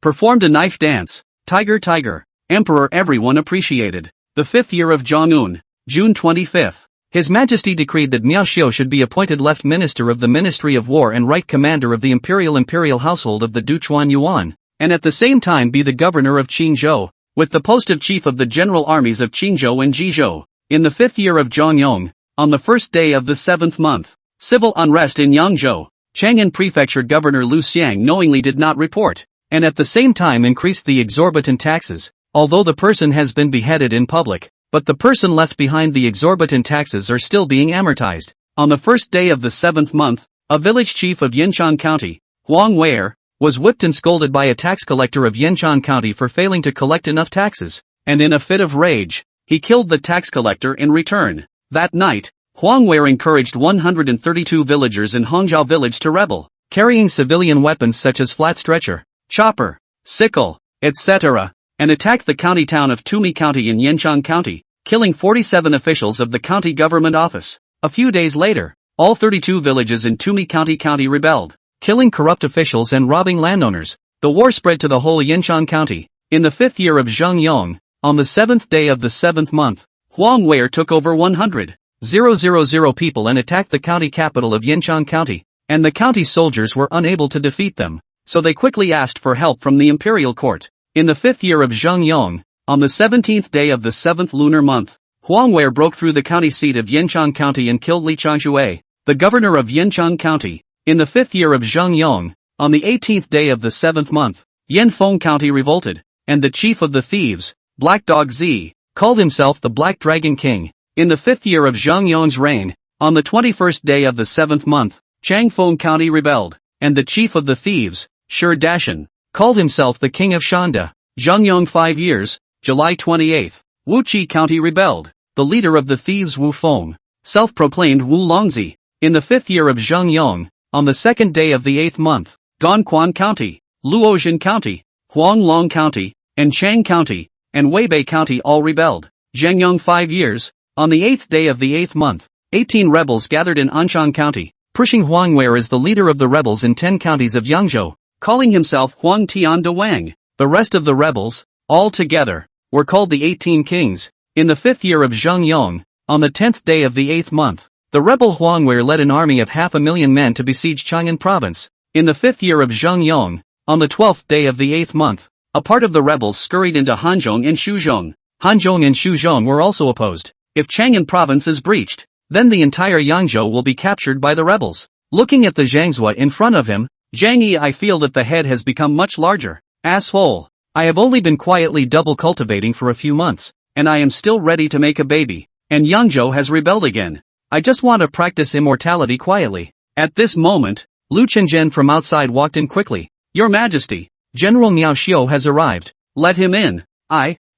performed a knife dance. Tiger tiger. Emperor everyone appreciated. The 5th year of Zhongun, June 25th. His Majesty decreed that Miao Xiao should be appointed Left Minister of the Ministry of War and Right Commander of the Imperial Household of the Duchuan Yuan, and at the same time be the Governor of Qingzhou, with the post of Chief of the General Armies of Qingzhou and Jizhou. In the 5th year of Zhongyong, on the 1st day of the 7th month, civil unrest in Yangzhou. Chang'an Prefecture Governor Lu Xiang knowingly did not report, and at the same time increased the exorbitant taxes, although the person has been beheaded in public, but the person left behind the exorbitant taxes are still being amortized. On the 1st day of the 7th month, a village chief of Yanchang County, Huang Wei'er, was whipped and scolded by a tax collector of Yanchang County for failing to collect enough taxes, and in a fit of rage, he killed the tax collector in return. That night, Huang Wei'er encouraged 132 villagers in Hongzhou village to rebel, carrying civilian weapons such as flat stretcher, chopper, sickle, etc., and attacked the county town of Tumi County in Yanchang County, killing 47 officials of the county government office. A few days later, all 32 villages in Tumi County rebelled, killing corrupt officials and robbing landowners. The war spread to the whole Yanchang County. In the 5th year of Zhongyong, on the 7th day of the 7th month, Huang Wei'er took over 100,000 people and attacked the county capital of Yanchang County, and the county soldiers were unable to defeat them, so they quickly asked for help from the imperial court. In the 5th year of Zhongyong, on the 17th day of the 7th lunar month, Huang Wei'er broke through the county seat of Yanchang County and killed Li Changshui, the governor of Yanchang County. In the 5th year of Zhongyong, on the 18th day of the 7th month, Yanfeng County revolted, and the chief of the thieves, Black Dog Z, called himself the Black Dragon King. In the 5th year of Zhongyong's reign, on the 21st day of the 7th month, Changfeng County rebelled, and the chief of the thieves, Shi Dashan, called himself the King of Shanda. Zhengyong 5 years, July 28. Wuqi County rebelled. The leader of the thieves Wu Feng, self-proclaimed Wu Longzi, in the 5th year of Zhengyong, on the 2nd day of the 8th month, Dongquan County, Luoyang County, Huanglong County, and Chang County, and Weibei County all rebelled. Zhengyong 5 years, on the 8th day of the 8th month, 18 rebels gathered in Anshang County, pushing Huangwei as the leader of the rebels in 10 counties of Yangzhou, calling himself Huang Tian de Wang. The rest of the rebels, all together, were called the 18 Kings. In the 5th year of Zhengyong, on the 10th day of the 8th month, the rebel Huangwei led an army of 500,000 men to besiege Chang'an province. In the 5th year of Zhengyong, on the 12th day of the 8th month, a part of the rebels scurried into Hanzhong and Shuzhong. Hanzhong and Shuzhong were also opposed. If Chang'an province is breached, then the entire Yangzhou will be captured by the rebels. Looking at the Zhangzhou in front of him, Zhang Yi, I feel that the head has become much larger. Asshole. I have only been quietly double cultivating for a few months, and I am still ready to make a baby. And Yangzhou has rebelled again. I just want to practice immortality quietly. At this moment, Lu Chenzhen from outside walked in quickly. Your Majesty, General Miao Xiu has arrived. Let him in.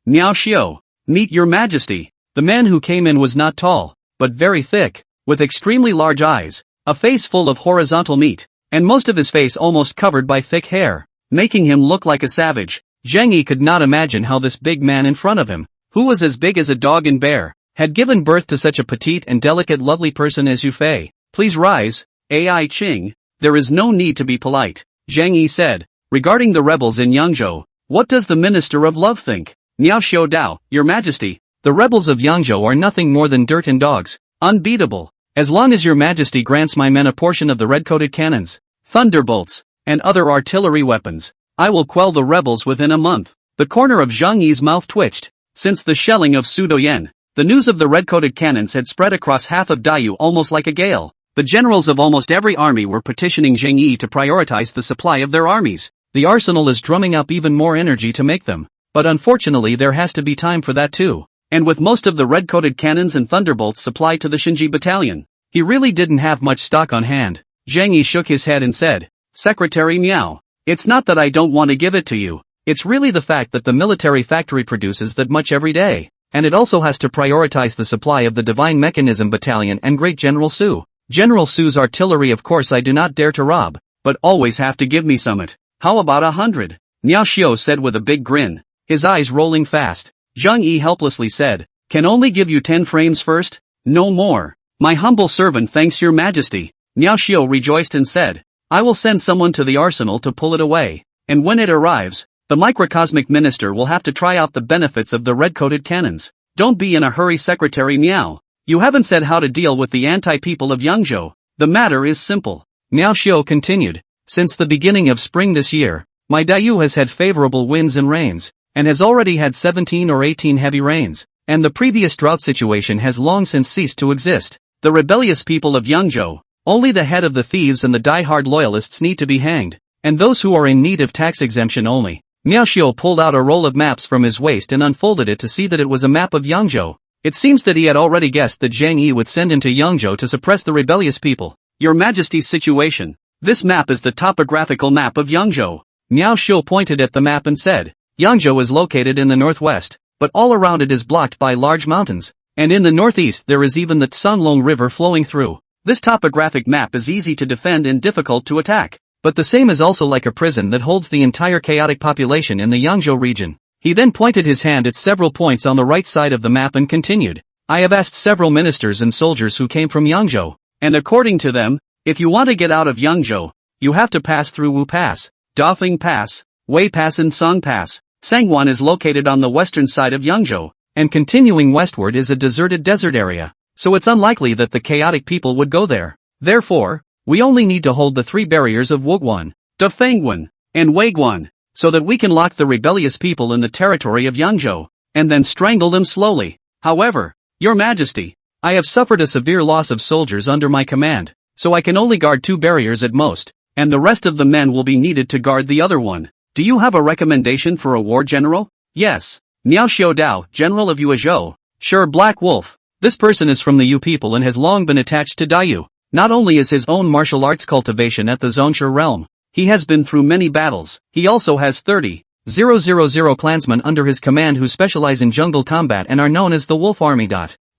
Miao Xiu. Meet your Majesty. The man who came in was not tall, but very thick, with extremely large eyes, a face full of horizontal meat, and most of his face almost covered by thick hair, making him look like a savage. Zhang Yi could not imagine how this big man in front of him, who was as big as a dog and bear, had given birth to such a petite and delicate lovely person as Yu Fei. Please rise, Ai Qing, there is no need to be polite, Zhang Yi said. Regarding the rebels in Yangzhou, what does the Minister of Love think? Miao Xiu Dao, Your Majesty, the rebels of Yangzhou are nothing more than dirt and dogs, unbeatable. As long as Your Majesty grants my men a portion of the red-coated cannons, thunderbolts, and other artillery weapons, I will quell the rebels within a month. The corner of Zhang Yi's mouth twitched. Since the shelling of Sudoyen, the news of the red-coated cannons had spread across half of Dayu almost like a gale. The generals of almost every army were petitioning Zhang Yi to prioritize the supply of their armies. The arsenal is drumming up even more energy to make them. But unfortunately there has to be time for that too. And with most of the red-coated cannons and thunderbolts supplied to the Shinji battalion, he really didn't have much stock on hand. Zhang Yi shook his head and said, Secretary Miao, it's not that I don't want to give it to you. It's really the fact that the military factory produces that much every day, and it also has to prioritize the supply of the Divine Mechanism Battalion and Great General Su. General Su's artillery of course I do not dare to rob, but always have to give me some it. How about 100? Miao Xiu said with a big grin, his eyes rolling fast. Zhang Yi helplessly said, Can only give you 10 frames first? No more. My humble servant thanks Your Majesty. Miao Xiu rejoiced and said, I will send someone to the arsenal to pull it away, and when it arrives, the microcosmic minister will have to try out the benefits of the red-coated cannons. Don't be in a hurry, Secretary Miao. You haven't said how to deal with the anti-people of Yangzhou. The matter is simple. Miao Xiu continued. Since the beginning of spring this year, my Dayu has had favorable winds and rains, and has already had 17 or 18 heavy rains, and the previous drought situation has long since ceased to exist. The rebellious people of Yangzhou, only the head of the thieves and the die-hard loyalists need to be hanged, and those who are in need of tax exemption only. Miao Xiu pulled out a roll of maps from his waist and unfolded it to see that it was a map of Yangzhou. It seems that he had already guessed that Zhang Yi would send him to Yangzhou to suppress the rebellious people. Your Majesty's situation. This map is the topographical map of Yangzhou. Miao Xiu pointed at the map and said, Yangzhou is located in the northwest, but all around it is blocked by large mountains, and in the northeast there is even the Tsanlong River flowing through. This topographic map is easy to defend and difficult to attack. But the same is also like a prison that holds the entire chaotic population in the Yangzhou region. He then pointed his hand at several points on the right side of the map and continued, I have asked several ministers and soldiers who came from Yangzhou, and according to them, if you want to get out of Yangzhou, you have to pass through Wu Pass, Dafeng Pass, Wei Pass and Song Pass. Sangwon is located on the western side of Yangzhou, and continuing westward is a deserted desert area, so it's unlikely that the chaotic people would go there. Therefore, we only need to hold the 3 barriers of Wuguan, Dafengguan, and Weiguan, so that we can lock the rebellious people in the territory of Yangzhou, and then strangle them slowly. However, Your Majesty, I have suffered a severe loss of soldiers under my command, so I can only guard 2 barriers at most, and the rest of the men will be needed to guard the other one. Do you have a recommendation for a war general? Yes. Miao Xiu Dao, General of Yuezhou. Sure, Black Wolf. This person is from the Yu people and has long been attached to Dayu. Not only is his own martial arts cultivation at the Zhongshu realm, He has been through many battles. He also has 30,000 clansmen under his command who specialize in jungle combat and are known as the Wolf Army.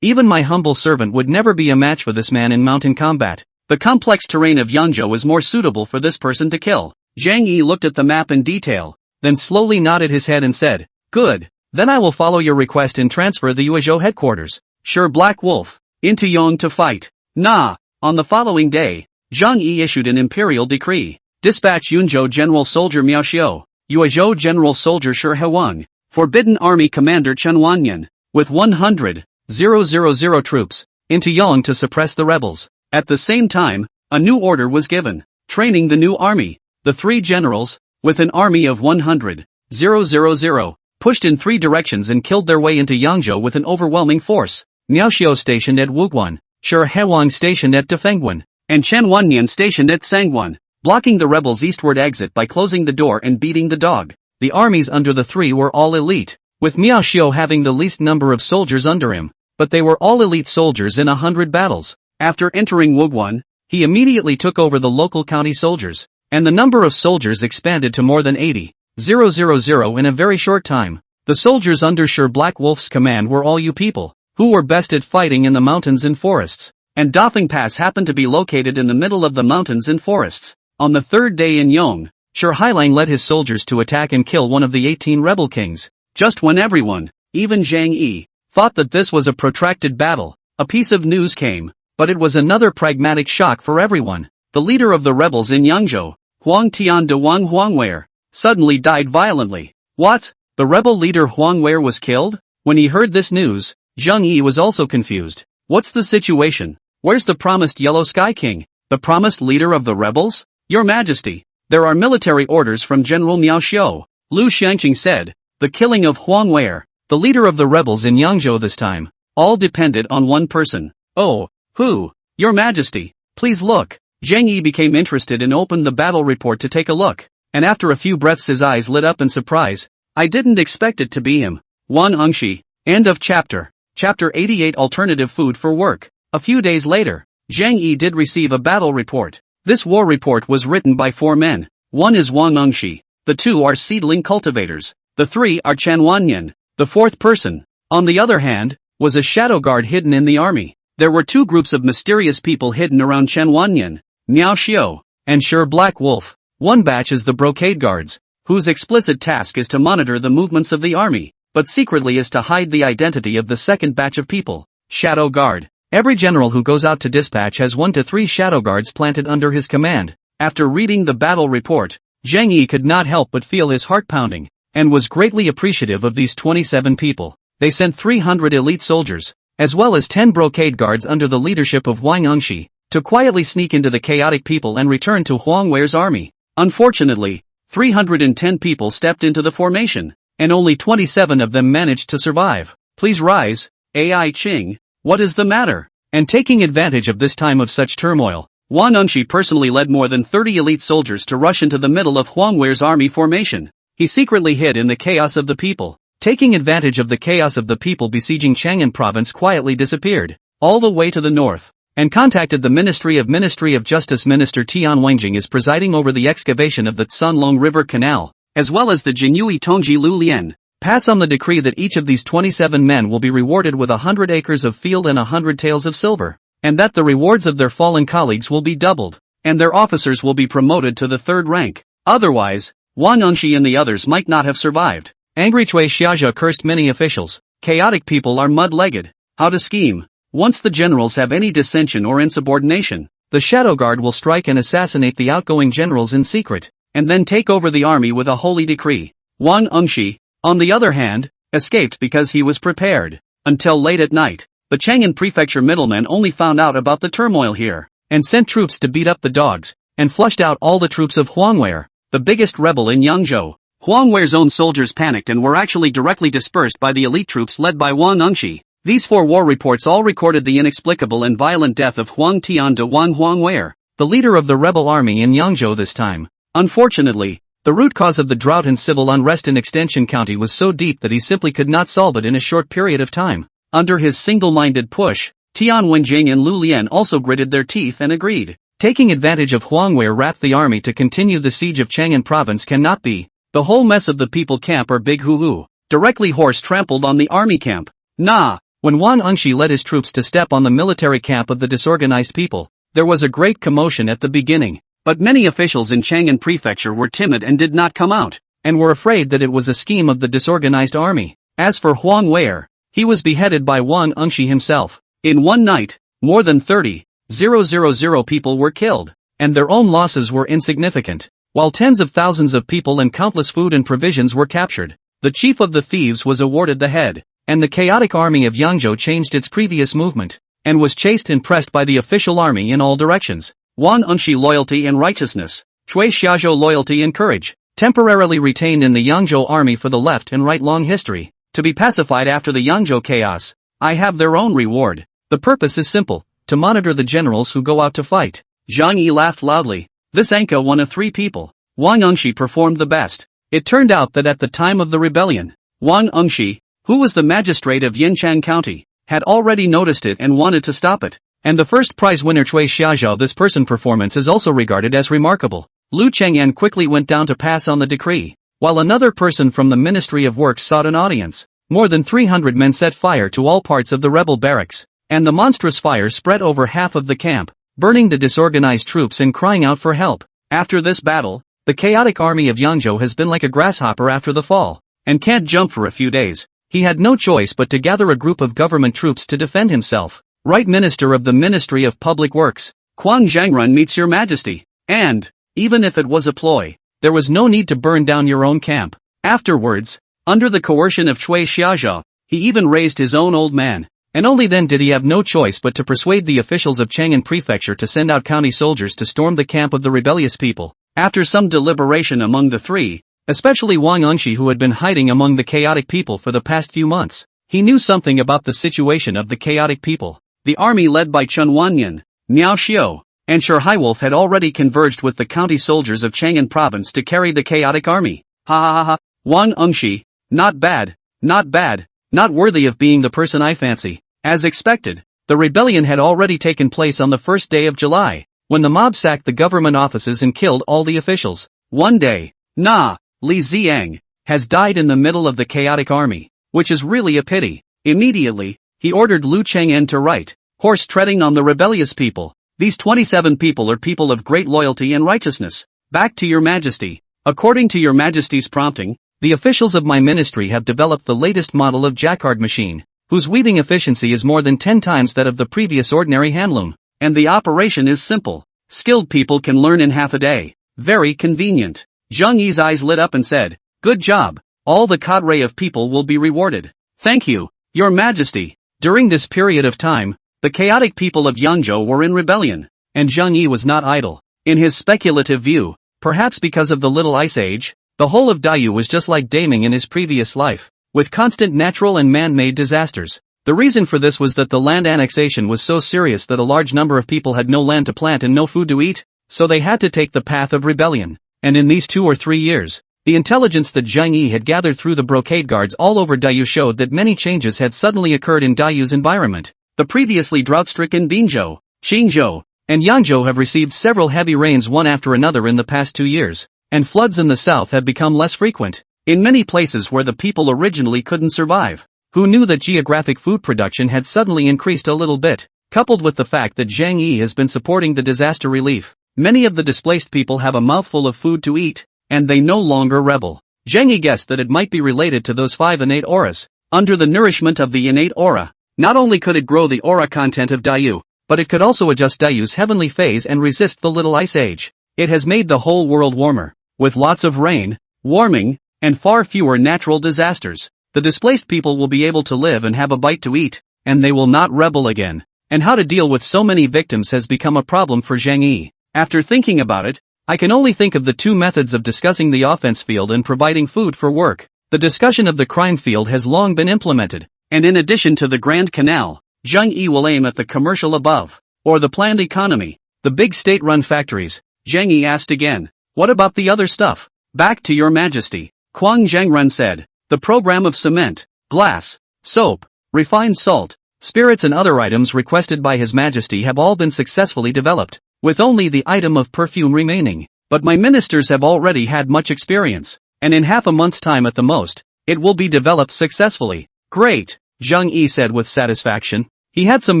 Even my humble servant would never be a match for this man in mountain combat. The complex terrain of Yangzhou is more suitable for this person to kill. Zhang Yi looked at the map in detail, then slowly nodded his head and said, "Good. Then I will follow your request and transfer the Yuezhou headquarters. Sure, Black Wolf, into Yong to fight." Nah. On the following day, Zhang Yi issued an imperial decree. Dispatch Yunzhou General Soldier Miao Xiao, Yuezhou General Soldier Shi Hewang, Forbidden Army Commander Chen Wanyan, with 100,000 troops, into Yong to suppress the rebels. At the same time, a new order was given, training the new army. The three generals, with an army of 100,000, pushed in three directions and killed their way into Yangzhou with an overwhelming force. Miao Xiao stationed at Wuguan, Shi Hewang stationed at Defengguan, and Chen Wanyan stationed at Sangguan, blocking the rebels' eastward exit by closing the door and beating the dog. The armies under the three were all elite, with Miao Xiao having the least number of soldiers under him, but they were all elite soldiers in 100 battles. After entering Wuguan, he immediately took over the local county soldiers, and the number of soldiers expanded to more than 80,000 in a very short time. The soldiers under Sure Black Wolf's command were all you people, who were best at fighting in the mountains and forests, and Dafeng Pass happened to be located in the middle of the mountains and forests. On the third day in Yong, Sure Hailang led his soldiers to attack and kill one of the 18 rebel kings. Just when everyone, even Zhang Yi, thought that this was a protracted battle, a piece of news came, but it was another pragmatic shock for everyone. The leader of the rebels in Yangzhou, Huang Tian de Wang Huangwei, suddenly died violently. What? The rebel leader Huangwei was killed? When he heard this news, Zhang Yi was also confused. What's the situation? Where's the promised Yellow Sky King? The promised leader of the rebels? Your Majesty, there are military orders from General Miao Xiao, Lu Xiangqing said. The killing of Huangwei, the leader of the rebels in Yangzhou this time, all depended on one person. Oh, who? Your Majesty, please look. Zhang Yi became interested and opened the battle report to take a look, and after a few breaths his eyes lit up in surprise. I didn't expect it to be him. Wang Engshi. End of chapter. Chapter 88 Alternative Food for Work. A few days later, Zhang Yi did receive a battle report. This war report was written by 4 men. One is Wang Engshi. The 2 are seedling cultivators. The 3 are Chen Wanyan. The 4th person, on the other hand, was a shadow guard hidden in the army. There were 2 groups of mysterious people hidden around Chen Wanyan, Miao Xiao, and Sure Black Wolf. One batch is the brocade guards, whose explicit task is to monitor the movements of the army, but secretly is to hide the identity of the second batch of people, Shadow Guard. Every general who goes out to dispatch has 1 to 3 shadow guards planted under his command. After reading the battle report, Zhang Yi could not help but feel his heart pounding, and was greatly appreciative of these 27 people. They sent 300 elite soldiers, as well as 10 brocade guards under the leadership of Wang Engshi, to quietly sneak into the chaotic people and return to Huangwei's army. Unfortunately, 310 people stepped into the formation, and only 27 of them managed to survive. Please rise, AI Ching, what is the matter? And taking advantage of this time of such turmoil, Wang Engshi personally led more than 30 elite soldiers to rush into the middle of Huangwei's army formation. He secretly hid in the chaos of the people. Taking advantage of the chaos of the people besieging Chang'an province, quietly disappeared, all the way to the north, and contacted the Ministry of Justice. Minister Tian Wenjing is presiding over the excavation of the Tsanlong River Canal, as well as the Jinyui Tongji Lu Lian. Pass on the decree that each of these 27 men will be rewarded with 100 acres of field and 100 taels of silver, and that the rewards of their fallen colleagues will be doubled, and their officers will be promoted to the 3rd rank. Otherwise, Wang Engshi and the others might not have survived. Angry Cui Xiaozha cursed many officials. Chaotic people are mud-legged. How to scheme? Once the generals have any dissension or insubordination, the Shadow Guard will strike and assassinate the outgoing generals in secret, and then take over the army with a holy decree. Wang Engshi, on the other hand, escaped because he was prepared. Until late at night, the Chang'an prefecture middlemen only found out about the turmoil here, and sent troops to beat up the dogs, and flushed out all the troops of Huangwei, the biggest rebel in Yangzhou. Huangwei's own soldiers panicked and were actually directly dispersed by the elite troops led by Wang Engshi. These 4 war reports all recorded the inexplicable and violent death of Huang Tian de Wang Huangwei, the leader of the rebel army in Yangzhou this time. Unfortunately, the root cause of the drought and civil unrest in Extension County was so deep that he simply could not solve it in a short period of time. Under his single-minded push, Tian Wenjing and Lu Lian also gritted their teeth and agreed. Taking advantage of Huangwei wrapped the army to continue the siege of Chang'an province cannot be. The whole mess of the people camp are big hoo-hoo. Directly horse trampled on the army camp. Nah. When Wang Engshi led his troops to step on the military camp of the disorganized people, there was a great commotion at the beginning. But many officials in Chang'an prefecture were timid and did not come out, and were afraid that it was a scheme of the disorganized army. As for Huang Wei'er, he was beheaded by Wang Engshi himself. In one night, more than 30,000 people were killed, and their own losses were insignificant, while tens of thousands of people and countless food and provisions were captured. The chief of the thieves was awarded the head, and the chaotic army of Yangzhou changed its previous movement, and was chased and pressed by the official army in all directions. Wang Engshi loyalty and righteousness, Cui Xiaozhou loyalty and courage, temporarily retained in the Yangzhou army for the left and right long history, to be pacified after the Yangzhou chaos. I have their own reward. The purpose is simple, to monitor the generals who go out to fight. Zhang Yi laughed loudly. This Anka one of 3 people. Wang Engshi performed the best. It turned out that at the time of the rebellion, Wang Engshi, who was the magistrate of Yinchang County, had already noticed it and wanted to stop it. And the first prize winner Cui Xiaozhou this person performance is also regarded as remarkable. Lu Cheng'an quickly went down to pass on the decree, while another person from the Ministry of Works sought an audience. More than 300 men set fire to all parts of the rebel barracks, and the monstrous fire spread over half of the camp, burning the disorganized troops and crying out for help. After this battle, the chaotic army of Yangzhou has been like a grasshopper after the fall, and can't jump for a few days. He had no choice but to gather a group of government troops to defend himself. Right Minister of the Ministry of Public Works, Quang Zhangrun meets your majesty. And, even if it was a ploy, there was no need to burn down your own camp. Afterwards, under the coercion of Cui Xiaozhou, he even raised his own old man. And only then did he have no choice but to persuade the officials of Chang'an Prefecture to send out county soldiers to storm the camp of the rebellious people. After some deliberation among the 3, especially Wang Engshi who had been hiding among the chaotic people for the past few months, he knew something about the situation of the chaotic people. The army led by Chen Wanyan, Miao Xiu, and Shi Haiwolf had already converged with the county soldiers of Chang'an province to carry the chaotic army. Ha ha ha ha. Wang Engshi, not bad, not worthy of being the person I fancy. As expected, the rebellion had already taken place on the first day of July, when the mob sacked the government offices and killed all the officials. One day, Li Ziang has died in the middle of the chaotic army, which is really a pity. Immediately, he ordered Lu Cheng'an to write, horse treading on the rebellious people. These 27 people are people of great loyalty and righteousness. Back to your majesty. According to your majesty's prompting, the officials of my ministry have developed the latest model of jacquard machine, whose weaving efficiency is more than 10 times that of the previous ordinary handloom. And the operation is simple. Skilled people can learn in half a day. Very convenient. Zhang Yi's eyes lit up and said, good job. All the cadre of people will be rewarded. Thank you, your majesty. During this period of time, the chaotic people of Yangzhou were in rebellion, and Zhang Yi was not idle. In his speculative view, perhaps because of the Little Ice Age, the whole of Dayu was just like Daming in his previous life, with constant natural and man-made disasters. The reason for this was that the land annexation was so serious that a large number of people had no land to plant and no food to eat, so they had to take the path of rebellion. And in these 2 or 3 years, the intelligence that Zhang Yi had gathered through the brocade guards all over Dayu showed that many changes had suddenly occurred in Dayu's environment. The previously drought-stricken Binzhou, Qingzhou, and Yangzhou have received several heavy rains one after another in the past 2 years, and floods in the south have become less frequent. In many places where the people originally couldn't survive, who knew that geographic food production had suddenly increased a little bit, coupled with the fact that Zhang Yi has been supporting the disaster relief, many of the displaced people have a mouthful of food to eat, and they no longer rebel. Zhang Yi guessed that it might be related to those 5 innate auras. Under the nourishment of the innate aura, not only could it grow the aura content of Dayu, but it could also adjust Dayu's heavenly phase and resist the Little Ice Age. It has made the whole world warmer, with lots of rain, warming, and far fewer natural disasters. The displaced people will be able to live and have a bite to eat, and they will not rebel again. And how to deal with so many victims has become a problem for Zhang Yi. After thinking about it, I can only think of the 2 methods of discussing the offense field and providing food for work. The discussion of the crime field has long been implemented, and in addition to the Grand Canal, Zhang Yi will aim at the commercial above, or the planned economy, the big state-run factories. Zhang Yi asked again, what about the other stuff? Back to your majesty. Quang Zhangrun said, the program of cement, glass, soap, refined salt, spirits and other items requested by His Majesty have all been successfully developed. with only the item of perfume remaining. But my ministers have already had much experience, and in half a month's time at the most, it will be developed successfully. Great, Zhang Yi said with satisfaction. He had some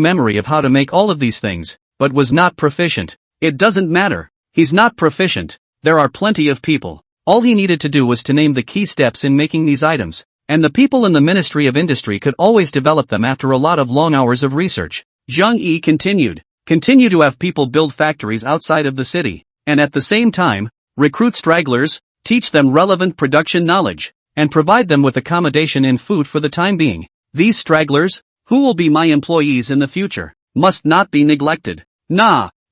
memory of how to make all of these things, but was not proficient. It doesn't matter. He's not proficient. There are plenty of people. All he needed to do was to name the key steps in making these items, and the people in the Ministry of Industry could always develop them after a lot of long hours of research. Zhang Yi continued. Continue to have people build factories outside of the city, and at the same time, recruit stragglers, teach them relevant production knowledge, and provide them with accommodation and food for the time being. These stragglers, who will be my employees in the future, must not be neglected.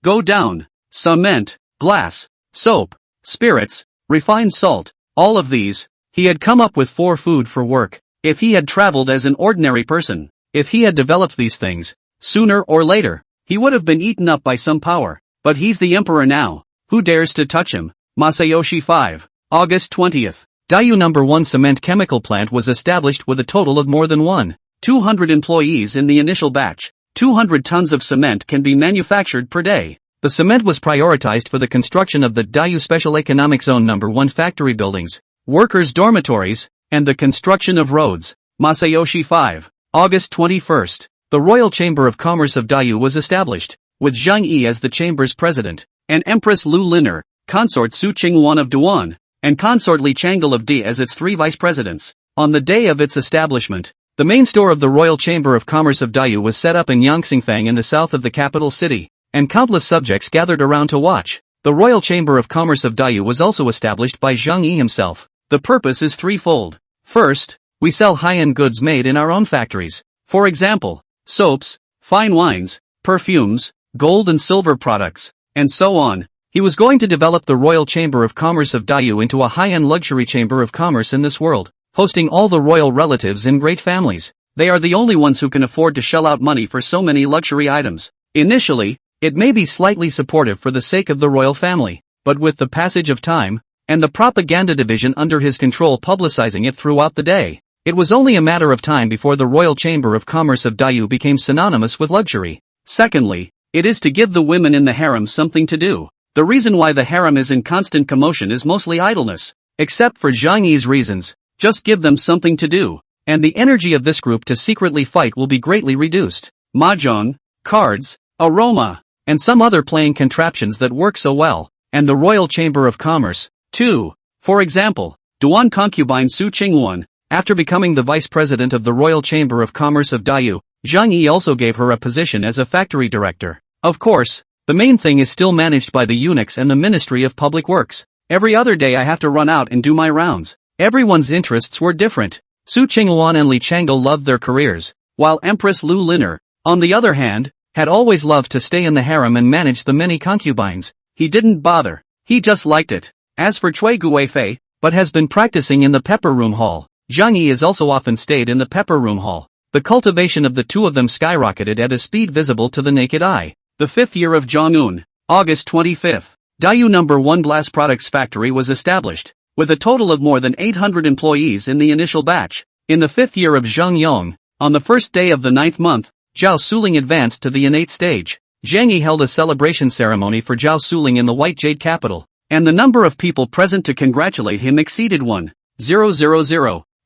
Go down. Cement, glass, soap, spirits, refined salt, all of these. He had come up with 4 food for work. If he had traveled as an ordinary person, if he had developed these things, sooner or later, he would have been eaten up by some power. But he's the emperor now. Who dares to touch him? Masayoshi 5. August 20th. Dayu No. 1 cement chemical plant was established with a total of more than 200 employees in the initial batch. 200 tons of cement can be manufactured per day. The cement was prioritized for the construction of the Dayu Special Economic Zone No. 1 factory buildings, workers' dormitories, and the construction of roads. Masayoshi 5. August 21st. The Royal Chamber of Commerce of Dayu was established, with Zhang Yi as the chamber's president, and Empress Lu Liner, consort Su Qingwan of Duan, and consort Li Changle of Di as its 3 vice presidents. On the day of its establishment, the main store of the Royal Chamber of Commerce of Dayu was set up in Yangxingfang in the south of the capital city, and countless subjects gathered around to watch. The Royal Chamber of Commerce of Dayu was also established by Zhang Yi himself. The purpose is threefold. First, we sell high-end goods made in our own factories. For example, soaps, fine wines, perfumes, gold and silver products, and so on. He was going to develop the Royal Chamber of Commerce of Dayu into a high-end luxury chamber of commerce in this world, hosting all the royal relatives and great families. They are the only ones who can afford to shell out money for so many luxury items. Initially, it may be slightly supportive for the sake of the royal family, but with the passage of time, and the propaganda division under his control publicizing it throughout the day, it was only a matter of time before the Royal Chamber of Commerce of Dayu became synonymous with luxury. Secondly, it is to give the women in the harem something to do. The reason why the harem is in constant commotion is mostly idleness. Except for Zhang Yi's reasons, just give them something to do, and the energy of this group to secretly fight will be greatly reduced. Mahjong, cards, aroma, and some other playing contraptions that work so well, and the Royal Chamber of Commerce, too. For example, Duan concubine Su Qingwan, after becoming the vice president of the Royal Chamber of Commerce of Dayu, Zhang Yi also gave her a position as a factory director. Of course, the main thing is still managed by the eunuchs and the Ministry of Public Works. Every other day I have to run out and do my rounds. Everyone's interests were different. Su Qingwan and Li Changle loved their careers, while Empress Lu Liner, on the other hand, had always loved to stay in the harem and manage the many concubines. He didn't bother. He just liked it. As for Cui Guifei, but has been practicing in the Pepper Room Hall. Zhang Yi has also often stayed in the Pepper Room Hall. The cultivation of the two of them skyrocketed at a speed visible to the naked eye. The 5th year of Zhongun, August 25th. Dayu No. 1 glass products factory was established, with a total of more than 800 employees in the initial batch. In the 5th year of Zhongyong, on the first day of the 9th month, Zhao Suling advanced to the innate stage. Zhang Yi held a celebration ceremony for Zhao Suling in the White Jade capital, and the number of people present to congratulate him exceeded 1,000,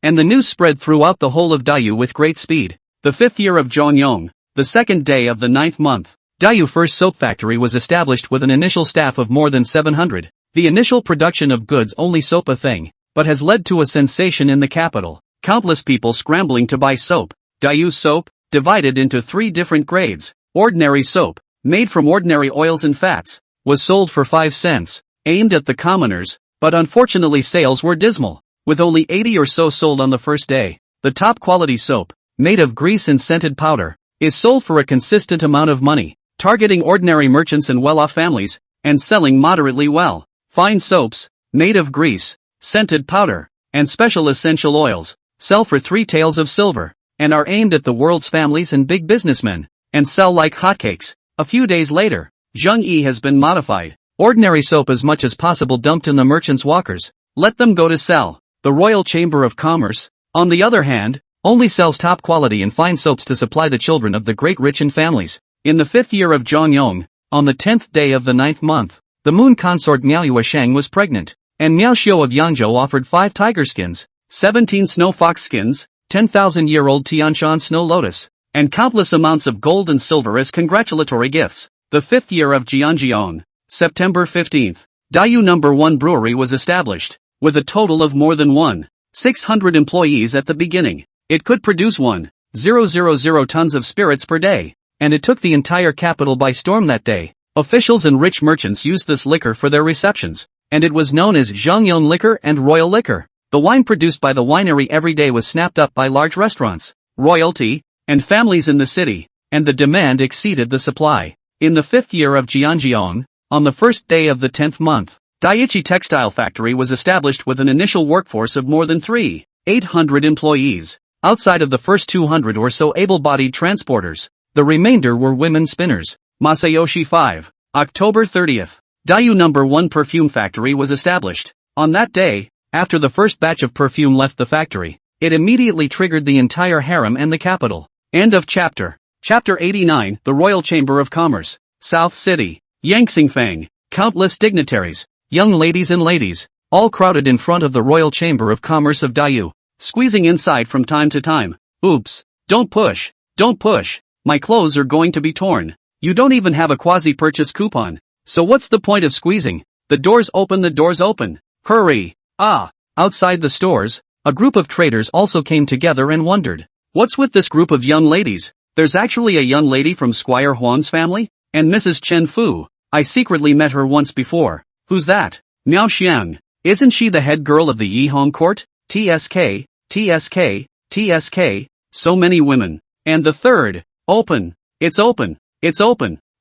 and the news spread throughout the whole of Dayu with great speed. The 5th year of Zhongyong, the 2nd day of the 9th month, Dayu First Soap Factory was established with an initial staff of more than 700. The initial production of goods only soap a thing, but has led to a sensation in the capital. Countless people scrambling to buy soap. Dayu soap, divided into 3 different grades. Ordinary soap, made from ordinary oils and fats, was sold for 5 cents, aimed at the commoners, but unfortunately sales were dismal, with only 80 or so sold on the first day. The top quality soap, made of grease and scented powder, is sold for a consistent amount of money, targeting ordinary merchants and well-off families, and selling moderately well. Fine soaps, made of grease, scented powder, and special essential oils, sell for 3 taels of silver, and are aimed at the world's families and big businessmen, and sell like hotcakes. A few days later, Zhang Yi has been modified. Ordinary soap as much as possible dumped in the merchants' walkers. Let them go to sell. The Royal Chamber of Commerce, on the other hand, only sells top quality and fine soaps to supply the children of the great rich and families. In the 5th year of Zhongyong, On the 10th day of the 9th month, the moon consort Manhwa Sheng was pregnant, and Miao Xiao of Yangzhou offered 5 tiger skins, 17 snow fox skins, 10,000-year-old Tianshan snow lotus, and countless amounts of gold and silver as congratulatory gifts. The 5th year of Jianjiang, September 15th, Dayu No. 1 brewery was established, with a total of more than 1,600 employees at the beginning. It could produce 1,000 tons of spirits per day, and it took the entire capital by storm that day. Officials and rich merchants used this liquor for their receptions, and it was known as Zhongyong liquor and royal liquor. The wine produced by the winery every day was snapped up by large restaurants, royalty, and families in the city, and the demand exceeded the supply. In the 5th year of Jianjiang, on the 1st day of the 10th month, Daiichi Textile Factory was established with an initial workforce of more than 3,800 employees. Outside of the first 200 or so able-bodied transporters, the remainder were women spinners. Masayoshi 5. October 30th, Dayu No. 1 perfume factory was established. On that day, after the first batch of perfume left the factory, it immediately triggered the entire harem and the capital. End of chapter. Chapter 89, The Royal Chamber of Commerce, South City, Yangtze. Countless dignitaries, young ladies and ladies, all crowded in front of the Royal Chamber of Commerce of Dayu, squeezing inside from time to time. Oops, don't push, my clothes are going to be torn. You don't even have a quasi-purchase coupon, so what's the point of squeezing? The doors open. Hurry! Outside the stores, a group of traders also came together and wondered, what's with this group of young ladies? There's actually a young lady from Squire Huang's family, and Mrs. Chen Fu. I secretly met her once before. Who's that? Miao Xiang. Isn't she the head girl of the Yihong court? TSK. So many women. And the third. Open. It's open.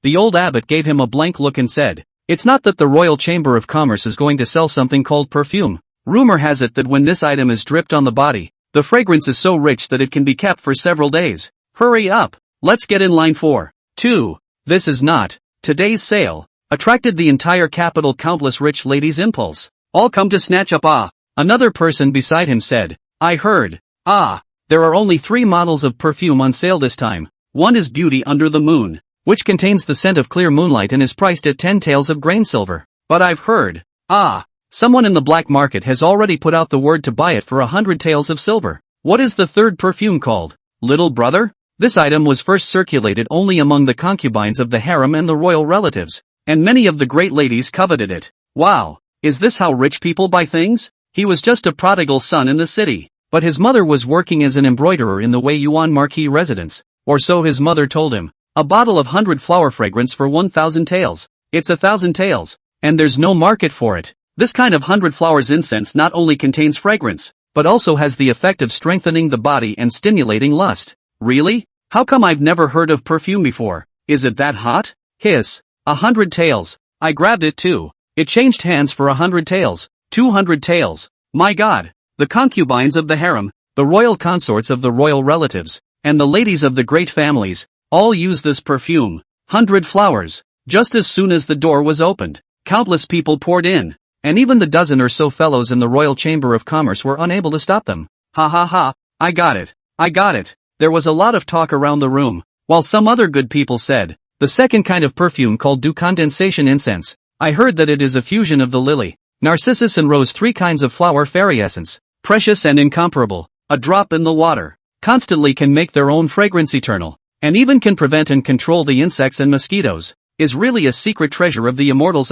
The old abbot gave him a blank look and said, it's not that the Royal Chamber of Commerce is going to sell something called perfume. Rumor has it that when this item is dripped on the body, the fragrance is so rich that it can be kept for several days. Hurry up. Let's get in line for 2. This is not. Today's sale attracted the entire capital. Countless rich ladies' impulse. All come to snatch up. Another person beside him said, I heard. There are only 3 models of perfume on sale this time. One is Beauty Under the Moon, which contains the scent of clear moonlight and is priced at 10 taels of grain silver. But I've heard. Someone in the black market has already put out the word to buy it for 100 taels of silver. What is the third perfume called? Little brother? This item was first circulated only among the concubines of the harem and the royal relatives, and many of the great ladies coveted it. Wow, is this how rich people buy things? He was just a prodigal son in the city, but his mother was working as an embroiderer in the Wei Yuan Marquis residence, or so his mother told him. A bottle of 100 flower fragrance for 1,000 taels. It's 1,000 taels, and there's no market for it. This kind of 100 flowers incense not only contains fragrance, but also has the effect of strengthening the body and stimulating lust. Really? How come I've never heard of perfume before? Is it that hot? Hiss. 100 taels. I grabbed it too. It changed hands for 100 taels. 200 taels. My God. The concubines of the harem, the royal consorts of the royal relatives, and the ladies of the great families, all use this perfume. 100 flowers. Just as soon as the door was opened, countless people poured in, and even the dozen or so fellows in the Royal Chamber of Commerce were unable to stop them. Ha. I got it. There was a lot of talk around the room, while some other good people said, the second kind of perfume called dew condensation incense. I heard that it is a fusion of the lily, narcissus and rose, 3 kinds of flower fairy essence, precious and incomparable, a drop in the water, constantly can make their own fragrance eternal, and even can prevent and control the insects and mosquitoes, is really a secret treasure of the immortals.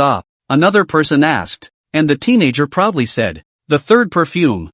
Another person asked, and the teenager proudly said, the third perfume,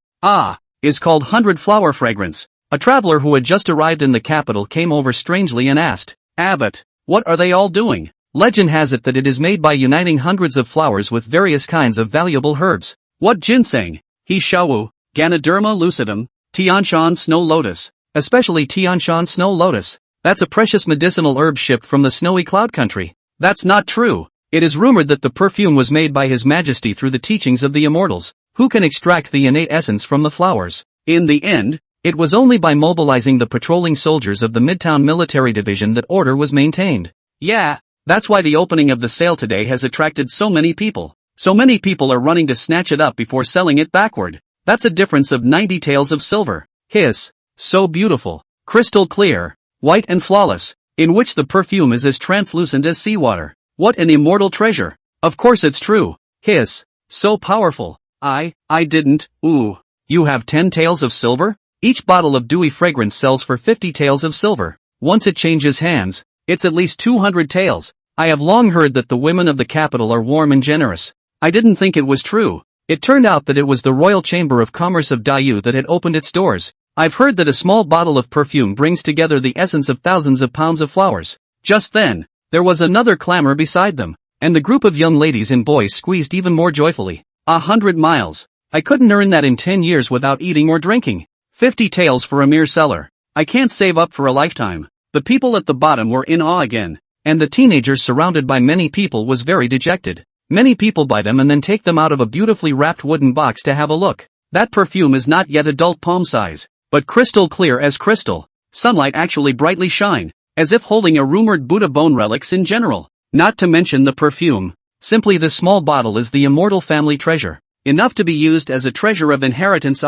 is called 100 flower fragrance. A traveler who had just arrived in the capital came over strangely and asked, Abbot, what are they all doing? Legend has it that it is made by uniting hundreds of flowers with various kinds of valuable herbs. What ginseng, he shawu, Ganoderma lucidum, Tianshan snow lotus, especially Tianshan snow lotus. That's a precious medicinal herb shipped from the snowy cloud country. That's not true. It is rumored that the perfume was made by His Majesty through the teachings of the immortals, who can extract the innate essence from the flowers. In the end, it was only by mobilizing the patrolling soldiers of the Midtown Military Division that order was maintained. Yeah, that's why the opening of the sale today has attracted so many people. So many people are running to snatch it up before selling it backward. That's a difference of 90 taels of silver. Hiss. So beautiful, crystal clear, white and flawless, in which the perfume is as translucent as seawater. What an immortal treasure. Of course it's true. Hiss. So powerful. I didn't. Ooh. You have 10 taels of silver? Each bottle of dewy fragrance sells for 50 taels of silver. Once it changes hands, it's at least 200 taels. I have long heard that the women of the capital are warm and generous. I didn't think it was true. It turned out that it was the Royal Chamber of Commerce of Dayu that had opened its doors. I've heard that a small bottle of perfume brings together the essence of thousands of pounds of flowers. Just then, there was another clamor beside them, and the group of young ladies and boys squeezed even more joyfully. 100 miles. I couldn't earn that in 10 years without eating or drinking. 50 taels for a mere cellar. I can't save up for a lifetime. The people at the bottom were in awe again, and the teenager surrounded by many people was very dejected. Many people buy them and then take them out of a beautifully wrapped wooden box to have a look. That perfume is not yet adult palm size, but crystal clear as crystal. Sunlight actually brightly shine, as if holding a rumored Buddha bone relics in general. Not to mention the perfume. Simply this small bottle is the immortal family treasure. Enough to be used as a treasure of inheritance.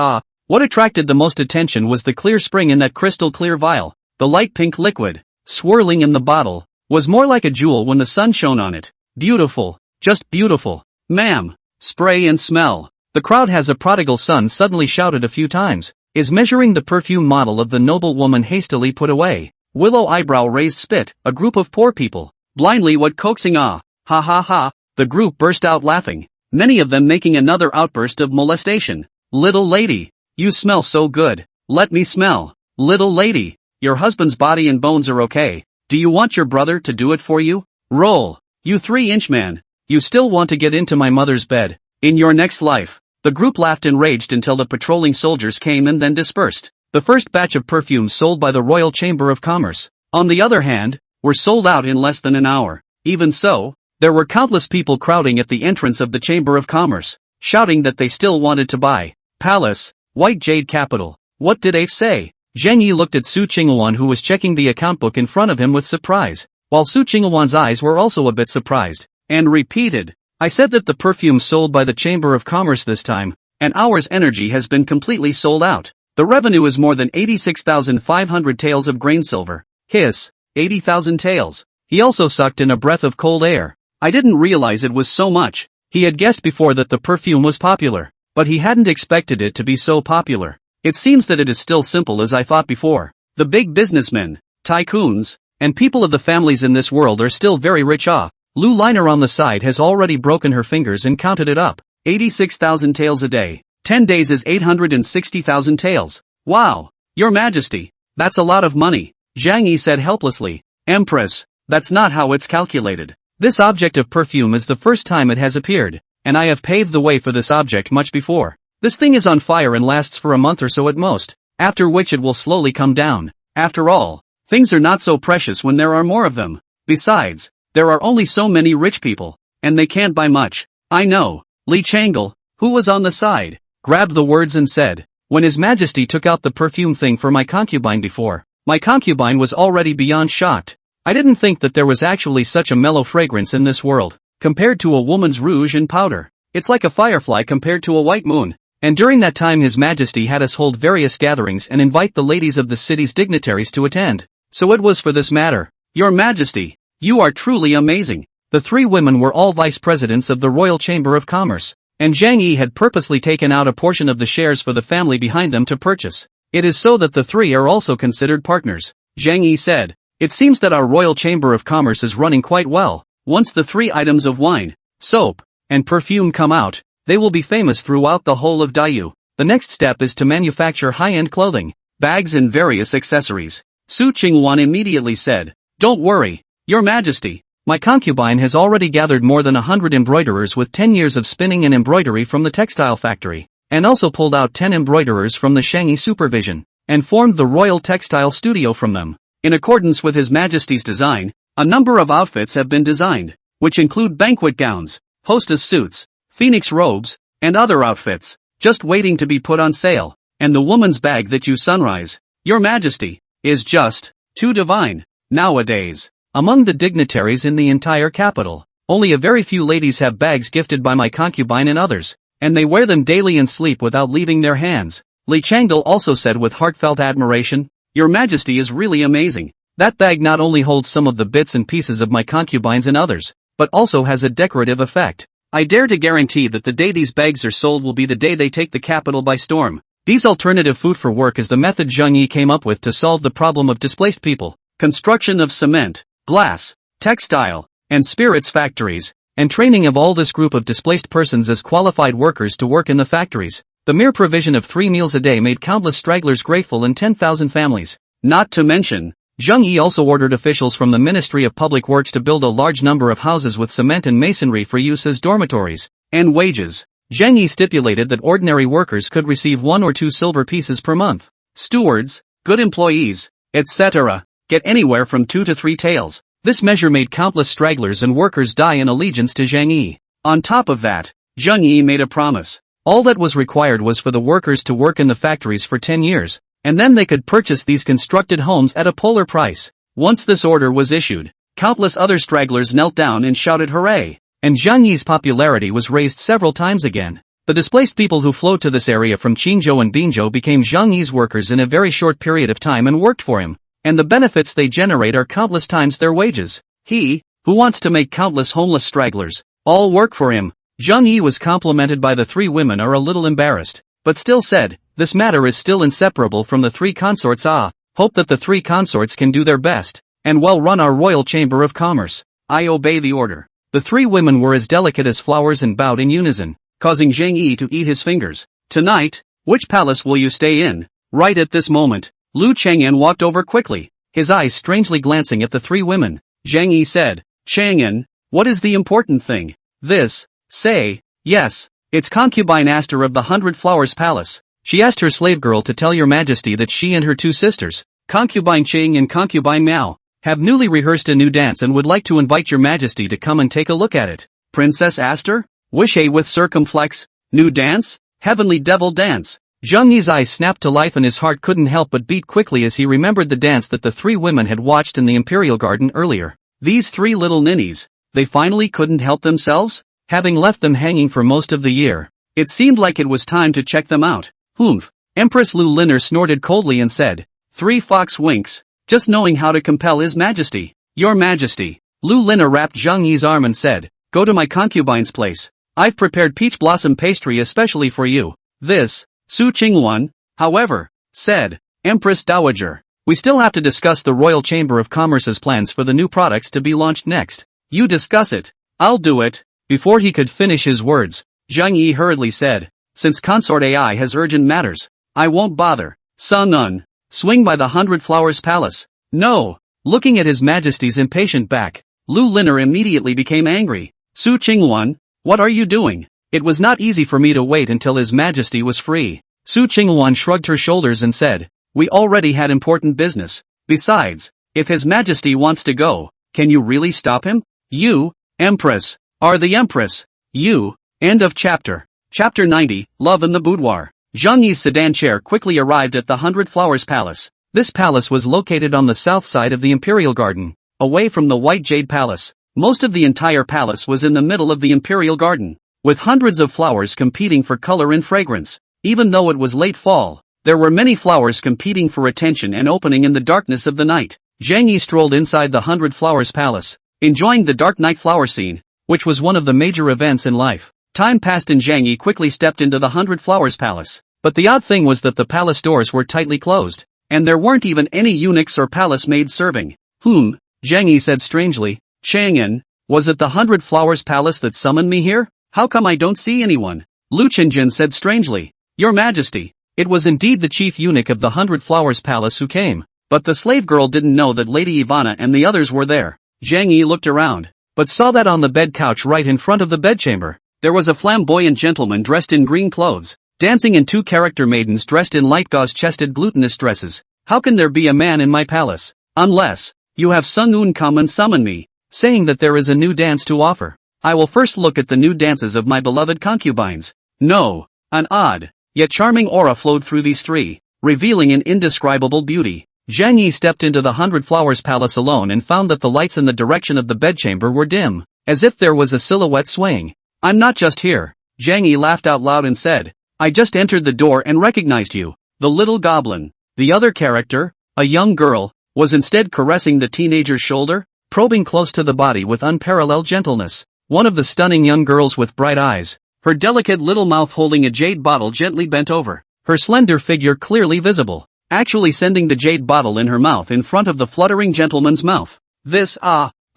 What attracted the most attention was the clear spring in that crystal clear vial. The light pink liquid, swirling in the bottle, was more like a jewel when the sun shone on it. Beautiful. Just beautiful. Ma'am. Spray and smell. The crowd has a prodigal son suddenly shouted a few times. Is measuring the perfume model of the noble woman hastily put away. Willow eyebrow raised spit, a group of poor people. Blindly what coaxing Ha ha ha. The group burst out laughing. Many of them making another outburst of molestation. Little lady. You smell so good. Let me smell. Little lady. Your husband's body and bones are okay. Do you want your brother to do it for you? Roll. You 3-inch man. You still want to get into my mother's bed. In your next life. The group laughed and raged until the patrolling soldiers came and then dispersed. The first batch of perfumes sold by the Royal Chamber of Commerce, on the other hand, were sold out in less than an hour. Even so, there were countless people crowding at the entrance of the Chamber of Commerce, shouting that they still wanted to buy. Palace, White Jade Capital. What did Afe say? Zhang Yi looked at Su Qinghuan, who was checking the account book in front of him with surprise, while Su Qinghuan's eyes were also a bit surprised, and repeated, I said that the perfume sold by the Chamber of Commerce this time, an hour's energy has been completely sold out. The revenue is more than 86,500 taels of grain silver. Hiss, 80,000 taels. He also sucked in a breath of cold air. I didn't realize it was so much. He had guessed before that the perfume was popular, but he hadn't expected it to be so popular. It seems that it is still simple as I thought before. The big businessmen, tycoons, and people of the families in this world are still very rich. Lu Liner on the side has already broken her fingers and counted it up. 86,000 taels a day. 10 days is 860,000 taels. Wow! Your Majesty, that's a lot of money. Zhang Yi said helplessly. Empress, that's not how it's calculated. This object of perfume is the first time it has appeared, and I have paved the way for this object much before. This thing is on fire and lasts for a month or so at most, after which it will slowly come down. After all, things are not so precious when there are more of them. Besides, there are only so many rich people, and they can't buy much. I know. Li Changle, who was on the side, grabbed the words and said, when His Majesty took out the perfume thing for my concubine before, my concubine was already beyond shocked. I didn't think that there was actually such a mellow fragrance in this world, compared to a woman's rouge and powder. It's like a firefly compared to a white moon. And during that time His Majesty had us hold various gatherings and invite the ladies of the city's dignitaries to attend. So it was for this matter. Your Majesty, you are truly amazing. The 3 women were all vice presidents of the Royal Chamber of Commerce, and Zhang Yi had purposely taken out a portion of the shares for the family behind them to purchase. It is so that the 3 are also considered partners. Zhang Yi said, it seems that our Royal Chamber of Commerce is running quite well. Once the 3 items of wine, soap, and perfume come out, they will be famous throughout the whole of Dayu. The next step is to manufacture high-end clothing, bags and various accessories. Su Qinghuan immediately said, don't worry, Your Majesty. My concubine has already gathered more than 100 embroiderers with 10 years of spinning and embroidery from the textile factory, and also pulled out 10 embroiderers from the Shangyi supervision, and formed the Royal Textile Studio from them. In accordance with His Majesty's design, a number of outfits have been designed, which include banquet gowns, hostess suits, phoenix robes, and other outfits, just waiting to be put on sale. And the woman's bag that you sunrise, Your Majesty, is just too divine. Nowadays, among the dignitaries in the entire capital, only a very few ladies have bags gifted by my concubine and others, and they wear them daily and sleep without leaving their hands. Li Changle also said with heartfelt admiration, Your Majesty is really amazing. That bag not only holds some of the bits and pieces of my concubines and others, but also has a decorative effect. I dare to guarantee that the day these bags are sold will be the day they take the capital by storm. These alternative food for work is the method Zhang Yi came up with to solve the problem of displaced people. Construction of cement, glass, textile, and spirits factories, and training of all this group of displaced persons as qualified workers to work in the factories. The mere provision of 3 meals a day made countless stragglers grateful in 10,000 families. Not to mention, Zhang Yi also ordered officials from the Ministry of Public Works to build a large number of houses with cement and masonry for use as dormitories. And wages. Zhang Yi stipulated that ordinary workers could receive 1 or 2 silver pieces per month. Stewards, good employees, etc. get anywhere from 2 to 3 taels. This measure made countless stragglers and workers die in allegiance to Zhang Yi. On top of that, Zhang Yi made a promise. All that was required was for the workers to work in the factories for 10 years, and then they could purchase these constructed homes at a polar price. Once this order was issued, countless other stragglers knelt down and shouted hooray, and Zhang Yi's popularity was raised several times again. The displaced people who flowed to this area from Qingzhou and Binzhou became Zhang Yi's workers in a very short period of time and worked for him, and the benefits they generate are countless times their wages. He, who wants to make countless homeless stragglers, all work for him. Zhang Yi was complimented by the 3 women are a little embarrassed, but still said, this matter is still inseparable from the 3 consorts. Hope that the 3 consorts can do their best, and well run our Royal Chamber of Commerce. I obey the order. The 3 women were as delicate as flowers and bowed in unison, causing Zhang Yi to eat his fingers. Tonight, which palace will you stay in? Right at this moment, Lu Chang'an walked over quickly, his eyes strangely glancing at the 3 women. Zhang Yi said, Chang'an, what is the important thing? This. Say, yes, it's Concubine Aster of the 100 Flowers Palace. She asked her slave girl to tell your majesty that she and her 2 sisters, Concubine Ching and Concubine Miao, have newly rehearsed a new dance and would like to invite your majesty to come and take a look at it. Princess Aster? Wish a with circumflex, new dance? Heavenly devil dance. Zhang Yi's eyes snapped to life and his heart couldn't help but beat quickly as he remembered the dance that the 3 women had watched in the Imperial Garden earlier. These 3 little ninnies, they finally couldn't help themselves? Having left them hanging for most of the year, it seemed like it was time to check them out. Humph. Empress Lu Liner snorted coldly and said, 3 fox winks, just knowing how to compel his majesty. Your majesty. Lu Liner wrapped Zhang Yi's arm and said, go to my concubine's place. I've prepared peach blossom pastry especially for you. This, Su Qingwan, however, said Empress Dowager. We still have to discuss the Royal Chamber of Commerce's plans for the new products to be launched next. You discuss it. I'll do it. Before he could finish his words, Zhang Yi hurriedly said, since Consort AI has urgent matters, I won't bother. Sun Nun, swing by the 100 Flowers Palace. No. Looking at his majesty's impatient back, Lu Liner immediately became angry. Su Qingwan, what are you doing? It was not easy for me to wait until his majesty was free. Su Qingwan shrugged her shoulders and said, we already had important business. Besides, if his majesty wants to go, can you really stop him? You, Empress, are the Empress. You. End of chapter. Chapter 90, Love in the Boudoir. Zhang Yi's sedan chair quickly arrived at the 100 Flowers Palace. This palace was located on the south side of the Imperial Garden, away from the White Jade Palace. Most of the entire palace was in the middle of the Imperial Garden, with hundreds of flowers competing for color and fragrance. Even though it was late fall, there were many flowers competing for attention and opening in the darkness of the night. Zhang Yi strolled inside the 100 Flowers Palace, enjoying the dark night flower scene, which was one of the major events in life. Time passed and Zhang Yi quickly stepped into the 100 Flowers Palace. But the odd thing was that the palace doors were tightly closed, and there weren't even any eunuchs or palace maids serving. Zhang Yi said strangely, Chang'an, was it the 100 Flowers Palace that summoned me here? How come I don't see anyone? Lu Chenjin said strangely, your majesty, it was indeed the chief eunuch of the 100 Flowers Palace who came, but the slave girl didn't know that Lady Ivana and the others were there. Zhang Yi looked around, but saw that on the bed couch right in front of the bedchamber, there was a flamboyant gentleman dressed in green clothes, dancing and 2 character maidens dressed in light gauze-chested glutinous dresses. How can there be a man in my palace? Unless you have Sun Un come and summon me, saying that there is a new dance to offer. I will first look at the new dances of my beloved concubines. No, an odd, yet charming aura flowed through these 3, revealing an indescribable beauty. Zhang Yi stepped into the 100 Flowers Palace alone and found that the lights in the direction of the bedchamber were dim, as if there was a silhouette swaying. I'm not just here. Zhang Yi laughed out loud and said, I just entered the door and recognized you. The little goblin. The other character, a young girl, was instead caressing the teenager's shoulder. probing close to the body with unparalleled gentleness. One of the stunning young girls with bright eyes, her delicate little mouth holding a jade bottle gently bent over, her slender figure clearly visible, actually sending the jade bottle in her mouth in front of the fluttering gentleman's mouth.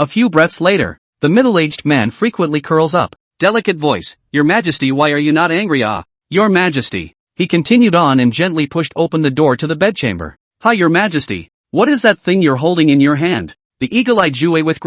A few breaths later, the middle-aged man frequently curls up. Delicate voice, Your Majesty, why are you not angry? Your Majesty. He continued on and gently pushed open the door to the bedchamber. Hi, Your Majesty. What is that thing you're holding in your hand? The eagle-eyed Jue with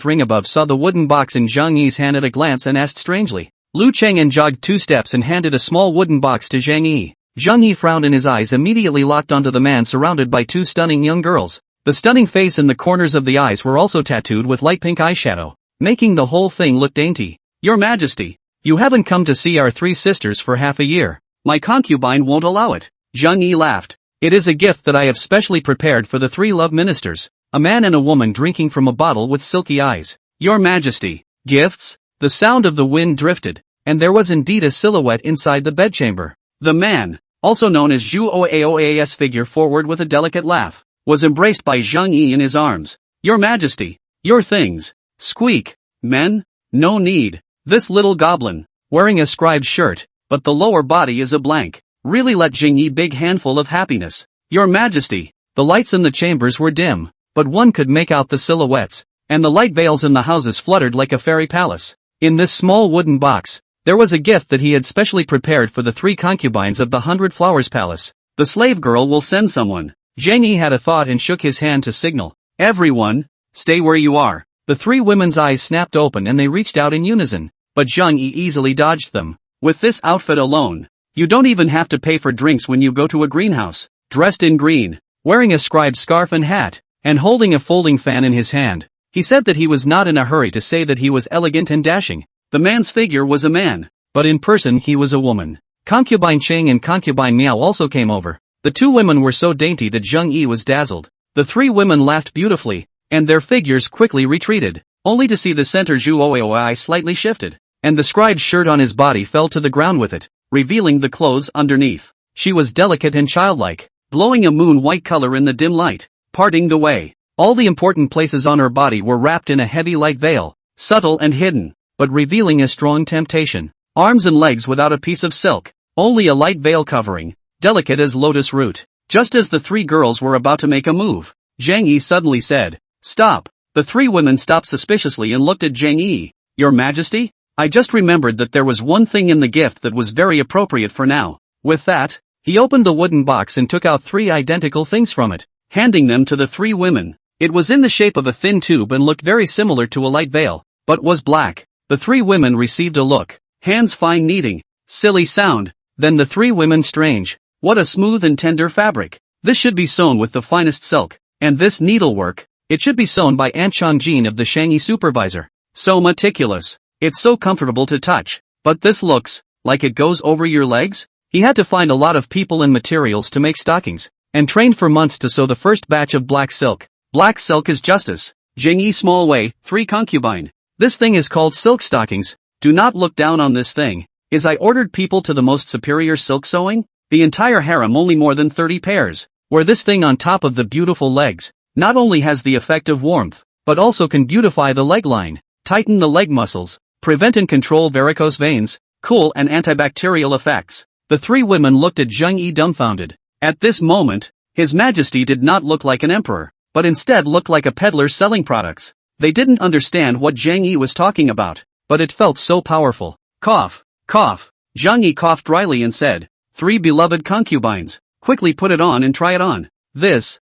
ring above saw the wooden box in Zhang Yi's hand at a glance and asked strangely. Lu Cheng'an jogged 2 steps and handed a small wooden box to Zhang Yi. Zhang Yi frowned and his eyes immediately locked onto the man surrounded by 2 stunning young girls. The stunning face and the corners of the eyes were also tattooed with light pink eyeshadow, making the whole thing look dainty. Your Majesty, you haven't come to see our 3 sisters for half a year. My concubine won't allow it. Zhang Yi laughed. It is a gift that I have specially prepared for the 3 love ministers, a man and a woman drinking from a bottle with silky eyes. Your Majesty, gifts? The sound of the wind drifted, and there was indeed a silhouette inside the bedchamber. The man, also known as Zhu Oaoas figure forward with a delicate laugh, was embraced by Zhang Yi in his arms. Your Majesty, your things. Squeak. Men? No need. This little goblin, wearing a scribed shirt, but the lower body is a blank, really let Zhang Yi big handful of happiness. Your Majesty, the lights in the chambers were dim, but one could make out the silhouettes, and the light veils in the houses fluttered like a fairy palace. In this small wooden box, there was a gift that he had specially prepared for the 3 concubines of the 100 Flowers Palace. The slave girl will send someone. Zhang Yi had a thought and shook his hand to signal. Everyone, stay where you are. The 3 women's eyes snapped open and they reached out in unison, but Zhang Yi easily dodged them. With this outfit alone, you don't even have to pay for drinks when you go to a greenhouse. Dressed in green, wearing a scribed scarf and hat, and holding a folding fan in his hand, he said that he was not in a hurry to say that he was elegant and dashing. The man's figure was a man, but in person he was a woman. Concubine Cheng and concubine Miao also came over. The 2 women were so dainty that Zhang Yi was dazzled. The 3 women laughed beautifully, and their figures quickly retreated, only to see the center Zhu Oaoi slightly shifted, and the scribed shirt on his body fell to the ground with it, revealing the clothes underneath. She was delicate and childlike, glowing a moon-white color in the dim light, parting the way. All the important places on her body were wrapped in a heavy light veil, subtle and hidden, but revealing a strong temptation. Arms and legs without a piece of silk, only a light veil covering, delicate as lotus root. Just as the 3 girls were about to make a move, Zhang Yi suddenly said, Stop. The 3 women stopped suspiciously and looked at Zhang Yi. Your Majesty? I just remembered that there was one thing in the gift that was very appropriate for now. With that, he opened the wooden box and took out 3 identical things from it, handing them to the 3 women. It was in the shape of a thin tube and looked very similar to a light veil, but was black. The 3 women received a look. Hands fine kneading. Silly sound. Then the 3 women strange. What a smooth and tender fabric. This should be sewn with the finest silk. And this needlework, it should be sewn by Aunt Changjin of the Shangyi supervisor. So meticulous. It's so comfortable to touch. But this looks like it goes over your legs? He had to find a lot of people and materials to make stockings, and trained for months to sew the first batch of black silk. Black silk is justice. Zhang Yi small way, 3 concubine. This thing is called silk stockings. Do not look down on this thing. Is I ordered people to the most superior silk sewing? The entire harem only more than 30 pairs. Wear this thing on top of the beautiful legs. Not only has the effect of warmth, but also can beautify the leg line, tighten the leg muscles, prevent and control varicose veins, cool and antibacterial effects. The 3 women looked at Zhang Yi dumbfounded. At this moment, His Majesty did not look like an emperor, but instead looked like a peddler selling products. They didn't understand what Zhang Yi was talking about, but it felt so powerful. Cough, cough. Zhang Yi coughed dryly and said, 3 beloved concubines, quickly put it on and try it on. This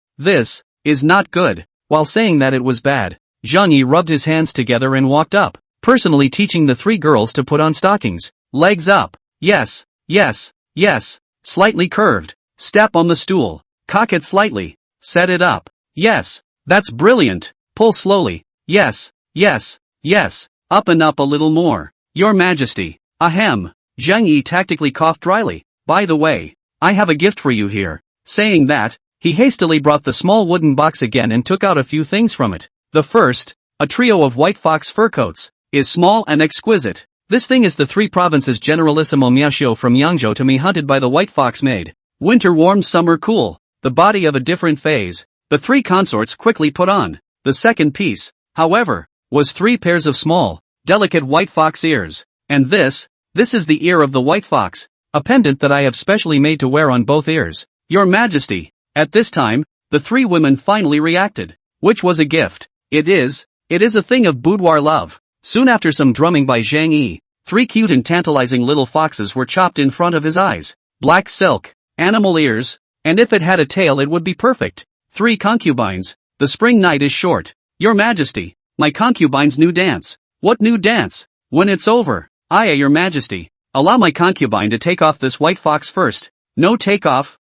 is not good. While saying that it was bad, Zhang Yi rubbed his hands together and walked up, personally teaching the 3 girls to put on stockings. Legs up. Yes, yes, yes. Slightly curved. Step on the stool. Cock it slightly. Set it up. Yes. That's brilliant. Pull slowly. Yes, yes, yes. Up and up a little more. Your Majesty. Ahem. Zhang Yi tactically coughed dryly. By the way, I have a gift for you here. Saying that, he hastily brought the small wooden box again and took out a few things from it. The first, a trio of white fox fur coats, is small and exquisite. This thing is the 3 provinces Generalissimo Miaoxiu from Yangzhou to me hunted by the white fox maid. Winter warm, summer cool. The body of a different phase. The 3 consorts quickly put on. The second piece, however, was 3 pairs of small, delicate white fox ears. And this is the ear of the white fox, a pendant that I have specially made to wear on both ears. Your Majesty. At this time, the 3 women finally reacted. Which was a gift. It is a thing of boudoir love. Soon after some drumming by Zhang Yi, 3 cute and tantalizing little foxes were chopped in front of his eyes. Black silk, animal ears, and if it had a tail it would be perfect. 3 concubines. The spring night is short. Your Majesty, my concubine's new dance. What new dance? When it's over, Your Majesty, allow my concubine to take off this white fox first. No take off.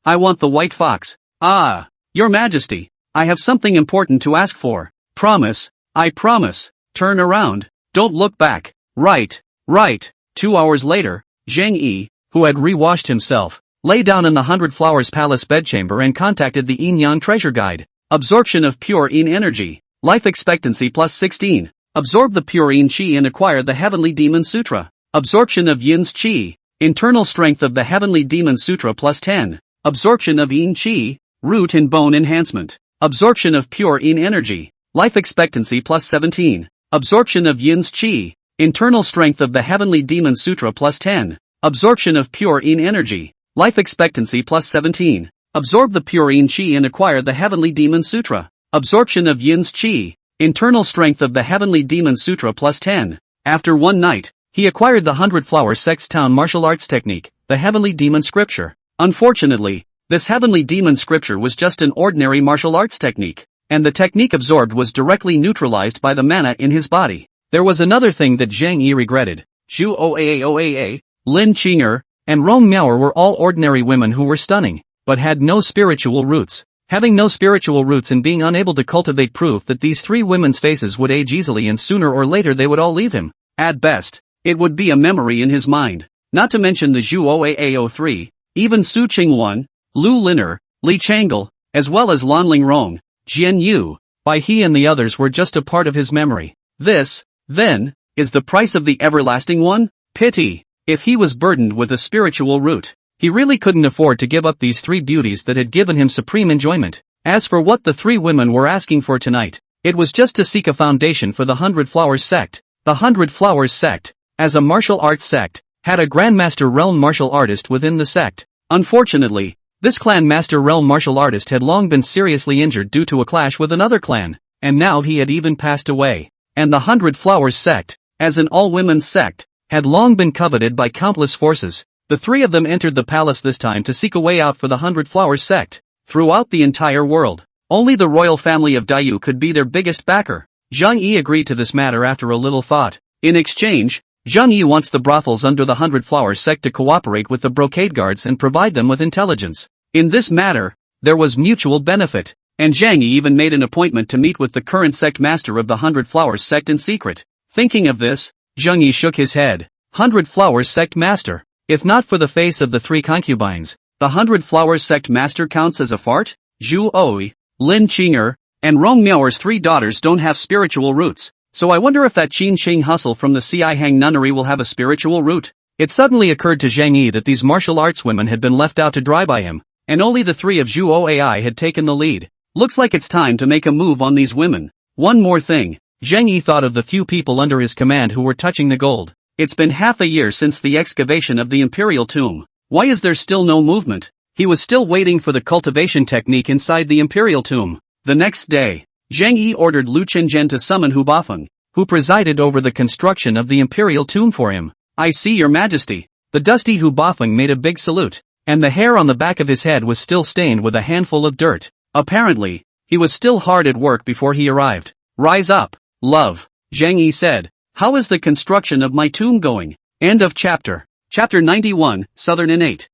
I want the white fox. Your Majesty, I have something important to ask for. Promise. I promise. Turn around. Don't look back. Right. 2 hours later, Zhang Yi, who had re-washed himself, lay down in the 100 Flowers Palace bedchamber and contacted the Yin Yang treasure guide. Absorption of pure Yin energy. Life expectancy plus 16. Absorb the pure Yin Qi and acquire the Heavenly Demon Sutra. Absorption of Yin's Qi. Internal strength of the Heavenly Demon Sutra plus 10. Absorption of Yin Qi. Root and bone enhancement. Absorption of pure Yin energy. Life expectancy plus 17. Absorption of Yin's Qi. Internal strength of the Heavenly Demon Sutra plus 10. Absorption of pure Yin energy. Life expectancy plus 17. Absorb the pure Yin Qi and acquire the Heavenly Demon Sutra. Absorption of Yin's Qi. Internal strength of the Heavenly Demon Sutra plus 10. After one night, he acquired the 100 Flower Sex Town martial arts technique, the Heavenly Demon Scripture. Unfortunately, this Heavenly Demon Scripture was just an ordinary martial arts technique, and the technique absorbed was directly neutralized by the mana in his body. There was another thing that Zhang Yi regretted. Zhu Oaa, Lin Qing'er, and Rong Miaoer were all ordinary women who were stunning, but had no spiritual roots. Having no spiritual roots and being unable to cultivate proof that these 3 women's faces would age easily and sooner or later they would all leave him. At best, it would be a memory in his mind. Not to mention the Zhu Oaa 3, even Su Qingwan, Lu Lin'er, Li Chang'e, as well as Lanling Rong, Jian Yu, by he and the others were just a part of his memory. This, then, is the price of the everlasting one? Pity. If he was burdened with a spiritual root, he really couldn't afford to give up these 3 beauties that had given him supreme enjoyment. As for what the 3 women were asking for tonight, it was just to seek a foundation for the 100 Flowers sect. The 100 Flowers sect, as a martial arts sect, had a Grandmaster Realm martial artist within the sect. Unfortunately, this clan Master Realm martial artist had long been seriously injured due to a clash with another clan, and now he had even passed away. And the 100 Flowers sect, as an all-women's sect, had long been coveted by countless forces. The 3 of them entered the palace this time to seek a way out for the 100 Flowers sect. Throughout the entire world, only the royal family of Dayu could be their biggest backer. Zhang Yi agreed to this matter after a little thought. In exchange, Zhang Yi wants the brothels under the 100 Flowers sect to cooperate with the brocade guards and provide them with intelligence. In this matter, there was mutual benefit, and Zhang Yi even made an appointment to meet with the current sect master of the 100 Flowers sect in secret. Thinking of this, Zhang Yi shook his head. 100 Flowers sect master. If not for the face of the 3 concubines, the 100 Flowers sect master counts as a fart? Zhu Oui, Lin Qing'er, and Rong Miaoer's 3 daughters don't have spiritual roots, so I wonder if that Qin Qing hustle from the Ci Hang nunnery will have a spiritual root. It suddenly occurred to Zhang Yi that these martial arts women had been left out to dry by him, and only the 3 of Zhu Oai had taken the lead. Looks like it's time to make a move on these women. One more thing, Zhang Yi thought of the few people under his command who were touching the gold. It's been half a year since the excavation of the imperial tomb. Why is there still no movement? He was still waiting for the cultivation technique inside the imperial tomb. The next day, Zhang Yi ordered Lu Chenjian to summon Hu Bafeng, who presided over the construction of the imperial tomb for him. I see your majesty. The dusty Hu Bafeng made a big salute, and the hair on the back of his head was still stained with a handful of dirt. Apparently, he was still hard at work before he arrived. Rise up, love, Zhang Yi said. How is the construction of my tomb going? End of chapter. Chapter 91, Southern Innate.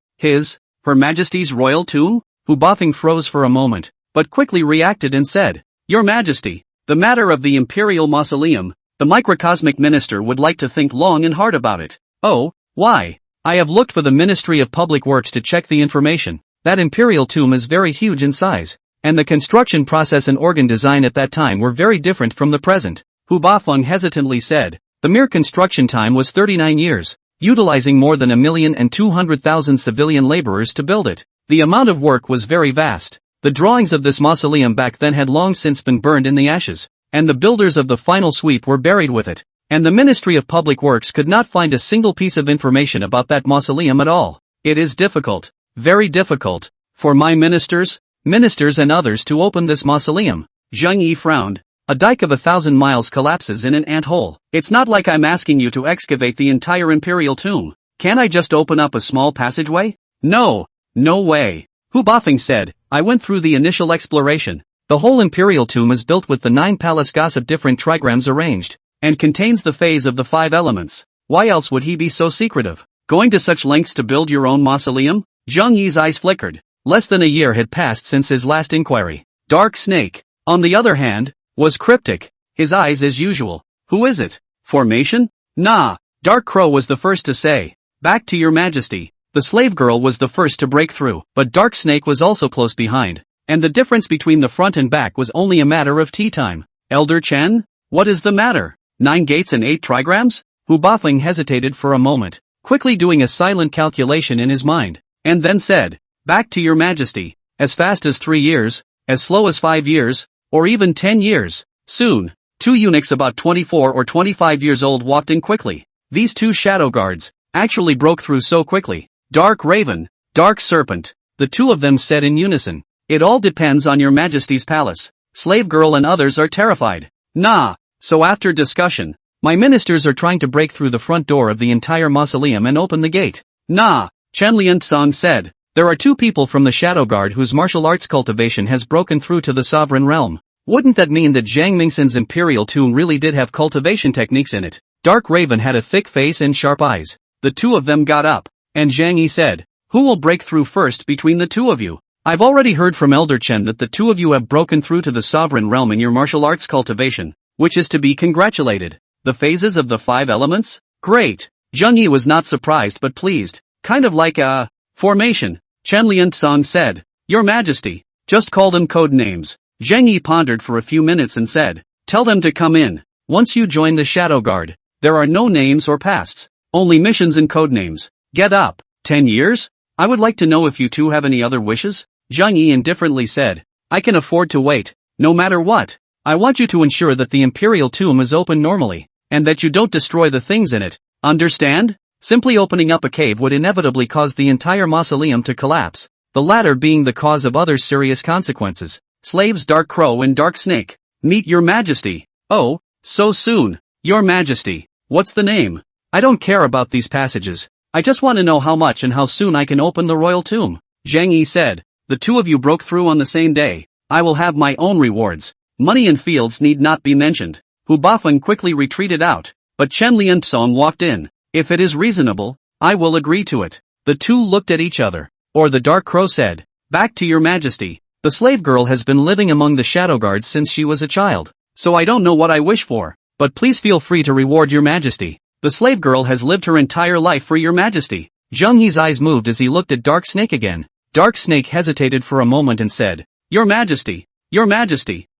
Her Majesty's royal tomb? Hu Bafeng froze for a moment, but quickly reacted and said, Your Majesty, the matter of the imperial mausoleum, the microcosmic minister would like to think long and hard about it. Oh, why? I have looked for the Ministry of Public Works to check the information. That imperial tomb is very huge in size, and the construction process and organ design at that time were very different from the present. Hu Bafeng hesitantly said, the mere construction time was 39 years, utilizing more than 1,200,000 civilian laborers to build it. The amount of work was very vast. The drawings of this mausoleum back then had long since been burned in the ashes, and the builders of the final sweep were buried with it. And the Ministry of Public Works could not find a single piece of information about that mausoleum at all. It is difficult, very difficult, for my ministers and others to open this mausoleum. Zheng Yi frowned. A dike of 1,000 miles collapses in an ant-hole. It's not like I'm asking you to excavate the entire imperial tomb. Can't I just open up a small passageway? No way. Hu Bafeng said, I went through the initial exploration. The whole imperial tomb is built with the 9 palace of different trigrams arranged, and contains the phase of the 5 elements. Why else would he be so secretive? Going to such lengths to build your own mausoleum? Zheng Yi's eyes flickered. Less than a year had passed since his last inquiry. Dark Snake, on the other hand, was cryptic, his eyes as usual. Who is it? Formation? Nah. Dark Crow was the first to say, back to your majesty. The slave girl was the first to break through, but Dark Snake was also close behind, and the difference between the front and back was only a matter of tea time. Elder Chen? What is the matter? 9 gates and 8 trigrams? Hu Bafeng hesitated for a moment, quickly doing a silent calculation in his mind, and then said, back to your majesty, as fast as 3 years, as slow as 5 years, or even 10 years. Soon, 2 eunuchs about 24 or 25 years old walked in quickly. These 2 shadow guards actually broke through so quickly. Dark Raven, Dark Serpent, the 2 of them said in unison. It all depends on your majesty's palace. Slave girl and others are terrified. Nah. So after discussion, my ministers are trying to break through the front door of the entire mausoleum and open the gate. Nah. Chen Lianzong said. There are 2 people from the Shadow Guard whose martial arts cultivation has broken through to the sovereign realm. Wouldn't that mean that Zhang Mingxin's imperial tomb really did have cultivation techniques in it? Dark Raven had a thick face and sharp eyes. The 2 of them got up, and Zhang Yi said, who will break through first between the 2 of you? I've already heard from Elder Chen that the 2 of you have broken through to the sovereign realm in your martial arts cultivation, which is to be congratulated. The phases of the 5 elements? Great. Zheng Yi was not surprised but pleased, kind of like a formation. Chen Lianzong said, Your Majesty, just call them code names. Zheng Yi pondered for a few minutes and said, tell them to come in. Once you join the Shadow Guard, there are no names or pasts, only missions and code names. Get up. 10 years? I would like to know if you 2 have any other wishes? Zheng Yi indifferently said, I can afford to wait, no matter what. I want you to ensure that the imperial tomb is open normally, and that you don't destroy the things in it. Understand? Simply opening up a cave would inevitably cause the entire mausoleum to collapse, the latter being the cause of other serious consequences. Slaves Dark Crow and Dark Snake, meet your majesty. Oh, so soon. Your majesty, what's the name? I don't care about these passages. I just want to know how much and how soon I can open the royal tomb. Zheng Yi said, the 2 of you broke through on the same day. I will have my own rewards. Money and fields need not be mentioned. Hu Bafeng quickly retreated out, but Chen Lianzong walked in. If it is reasonable, I will agree to it. The 2 looked at each other. Or the Dark Crow said, back to your majesty. The slave girl has been living among the Shadow Guards since she was a child, so I don't know what I wish for, but please feel free to reward your majesty. The slave girl has lived her entire life for your majesty. Zheng Yi's eyes moved as he looked at Dark Snake again. Dark Snake hesitated for a moment and said, your majesty,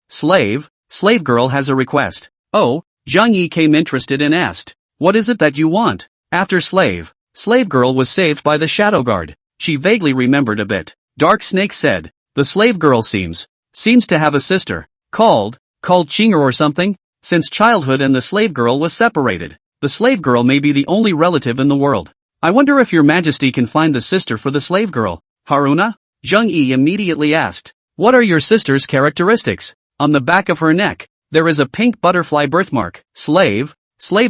slave girl has a request. Oh, Zheng Yi came interested and asked, what is it that you want? After slave girl was saved by the Shadow Guard. She vaguely remembered a bit. Dark Snake said, the slave girl seems to have a sister, called Qinger or something, since childhood, and the slave girl was separated. The slave girl may be the only relative in the world. I wonder if your majesty can find the sister for the slave girl. Haruna? Zheng Yi immediately asked, what are your sister's characteristics? On the back of her neck, there is a pink butterfly birthmark. Slave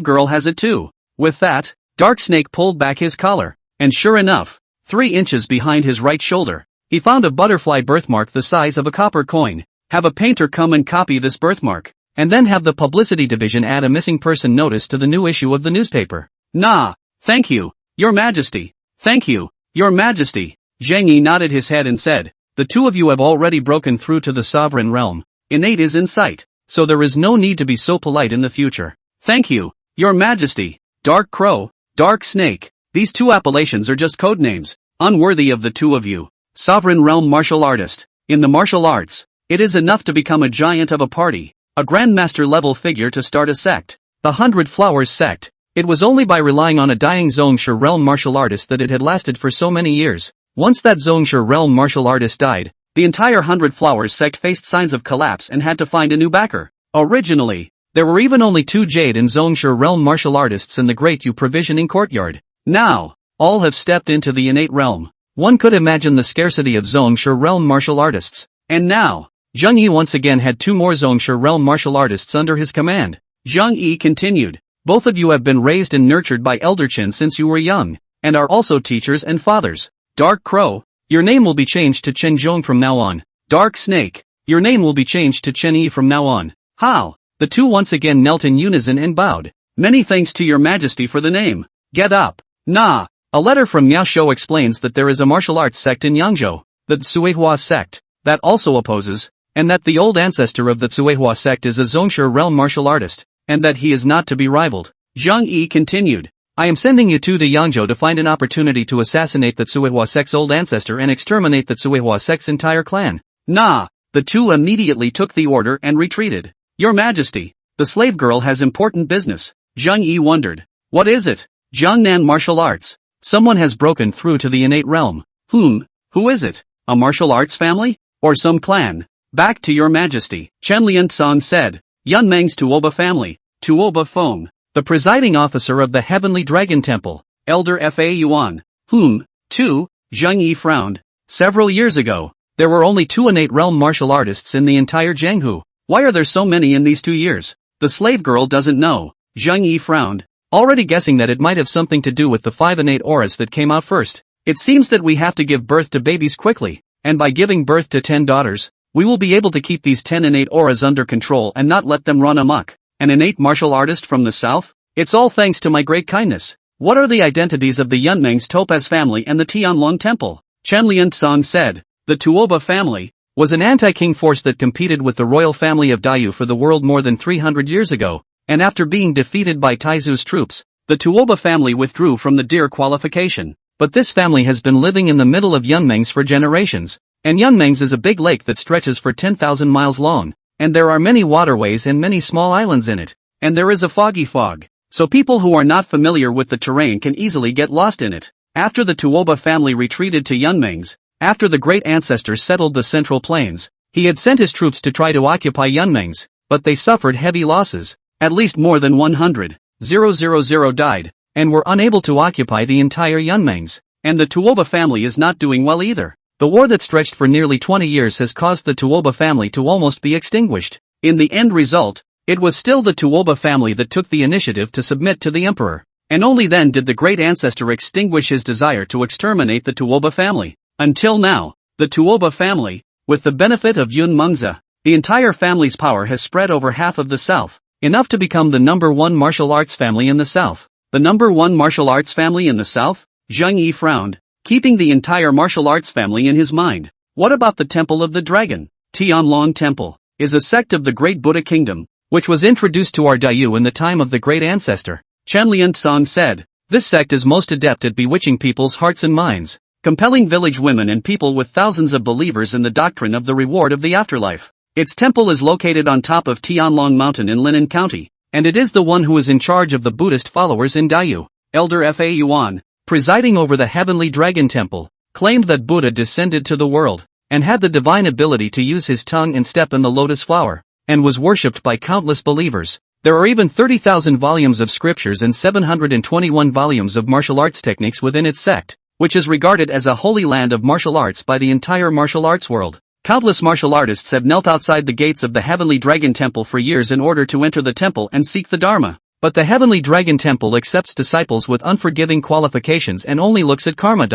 girl has it too. With that, Dark Snake pulled back his collar, and sure enough, 3 inches behind his right shoulder, he found a butterfly birthmark the size of a copper coin. Have a painter come and copy this birthmark, and then have the publicity division add a missing person notice to the new issue of the newspaper. Nah, thank you, your majesty. Thank you, your majesty. Zheng Yi nodded his head and said, the 2 of you have already broken through to the sovereign realm. Innate is in sight, so there is no need to be so polite in the future. Thank you, your majesty. Dark Crow, Dark Snake, these 2 appellations are just code names, unworthy of the 2 of you. Sovereign realm martial artist. In the martial arts, it is enough to become a giant of a party, a grandmaster level figure to start a sect. The 100 Flowers sect. It was only by relying on a dying Zhongshe realm martial artist that it had lasted for so many years. Once that Zhongshe realm martial artist died, the entire 100 Flowers sect faced signs of collapse and had to find a new backer. Originally, there were even only 2 Jade and Zhongshe realm martial artists in the Great Yu provisioning courtyard. Now, all have stepped into the innate realm. One could imagine the scarcity of Zhongshe realm martial artists. And now, Zheng Yi once again had 2 more Zhongshe realm martial artists under his command. Zheng Yi continued, both of you have been raised and nurtured by Elder Qin since you were young, and are also teachers and fathers. Dark Crow, your name will be changed to Chen Zhong from now on. Dark Snake, your name will be changed to Chen Yi from now on. How? The 2 once again knelt in unison and bowed. Many thanks to your majesty for the name. Get up. Nah. A letter from Miao Shou explains that there is a martial arts sect in Yangzhou, the Tsuehua sect, that also opposes, and that the old ancestor of the Tsuehua sect is a Zhongshe realm martial artist, and that he is not to be rivaled. Zheng Yi continued, I am sending you two to Yangzhou to find an opportunity to assassinate the Tsuehua sect's old ancestor and exterminate the Tsuehua sect's entire clan. Nah. The 2 immediately took the order and retreated. Your Majesty, the slave girl has important business. Zheng Yi wondered. What is it? Jiangnan martial arts. Someone has broken through to the innate realm. Who is it? A martial arts family? Or some clan? Back to your Majesty, Chen Liansong said. Yunmeng's Tuoba family, Tuoba Feng, the presiding officer of the Heavenly Dragon Temple, Elder Fa Yuan. 2, Zheng Yi frowned. Several years ago, there were only 2 innate realm martial artists in the entire Jianghu. Why are there so many in these 2 years? The slave girl doesn't know. Zheng Yi frowned, already guessing that it might have something to do with the 5 innate auras that came out first. It seems that we have to give birth to babies quickly, and by giving birth to 10 daughters, we will be able to keep these 10 innate auras under control and not let them run amok. An innate martial artist from the south? It's all thanks to my great kindness. What are the identities of the Yunmeng's Topaz family and the Tianlong Temple? Chen Liansong said. The Tuoba family was an anti-king force that competed with the royal family of Dayu for the world more than 300 years ago, and after being defeated by Taizu's troops, the Tuoba family withdrew from the Deer qualification. But this family has been living in the middle of Yunmeng's for generations, and Yunmeng's is a big lake that stretches for 10,000 miles long, and there are many waterways and many small islands in it, and there is a foggy fog, so people who are not familiar with the terrain can easily get lost in it. After the Tuoba family retreated to Yunmeng's, after the great ancestor settled the central plains, he had sent his troops to try to occupy Yunmeng's, but they suffered heavy losses. At least more than 100,000 died, and were unable to occupy the entire Yunmeng's. And the Tuoba family is not doing well either. The war that stretched for nearly 20 years has caused the Tuoba family to almost be extinguished. In the end result, it was still the Tuoba family that took the initiative to submit to the emperor. And only then did the great ancestor extinguish his desire to exterminate the Tuoba family. Until now, the Tuoba family, with the benefit of Yun Mengzi, the entire family's power has spread over half of the south, enough to become the #1 martial arts family in the south. The #1 martial arts family in the south? Zheng Yi frowned, keeping the entire martial arts family in his mind. What about the Temple of the Dragon? Tianlong Temple is a sect of the Great Buddha Kingdom, which was introduced to our Dayu in the time of the great ancestor. Chen Liansong said, this sect is most adept at bewitching people's hearts and minds, compelling village women and people with thousands of believers in the doctrine of the reward of the afterlife. Its temple is located on top of Tianlong Mountain in Linan County, and it is the one who is in charge of the Buddhist followers in Dayu. Elder Fa Yuan, presiding over the Heavenly Dragon Temple, claimed that Buddha descended to the world, and had the divine ability to use his tongue and step in the lotus flower, and was worshipped by countless believers. There are even 30,000 volumes of scriptures and 721 volumes of martial arts techniques within its sect, which is regarded as a holy land of martial arts by the entire martial arts world. Countless martial artists have knelt outside the gates of the Heavenly Dragon Temple for years in order to enter the temple and seek the Dharma. But the Heavenly Dragon Temple accepts disciples with unforgiving qualifications and only looks at karma.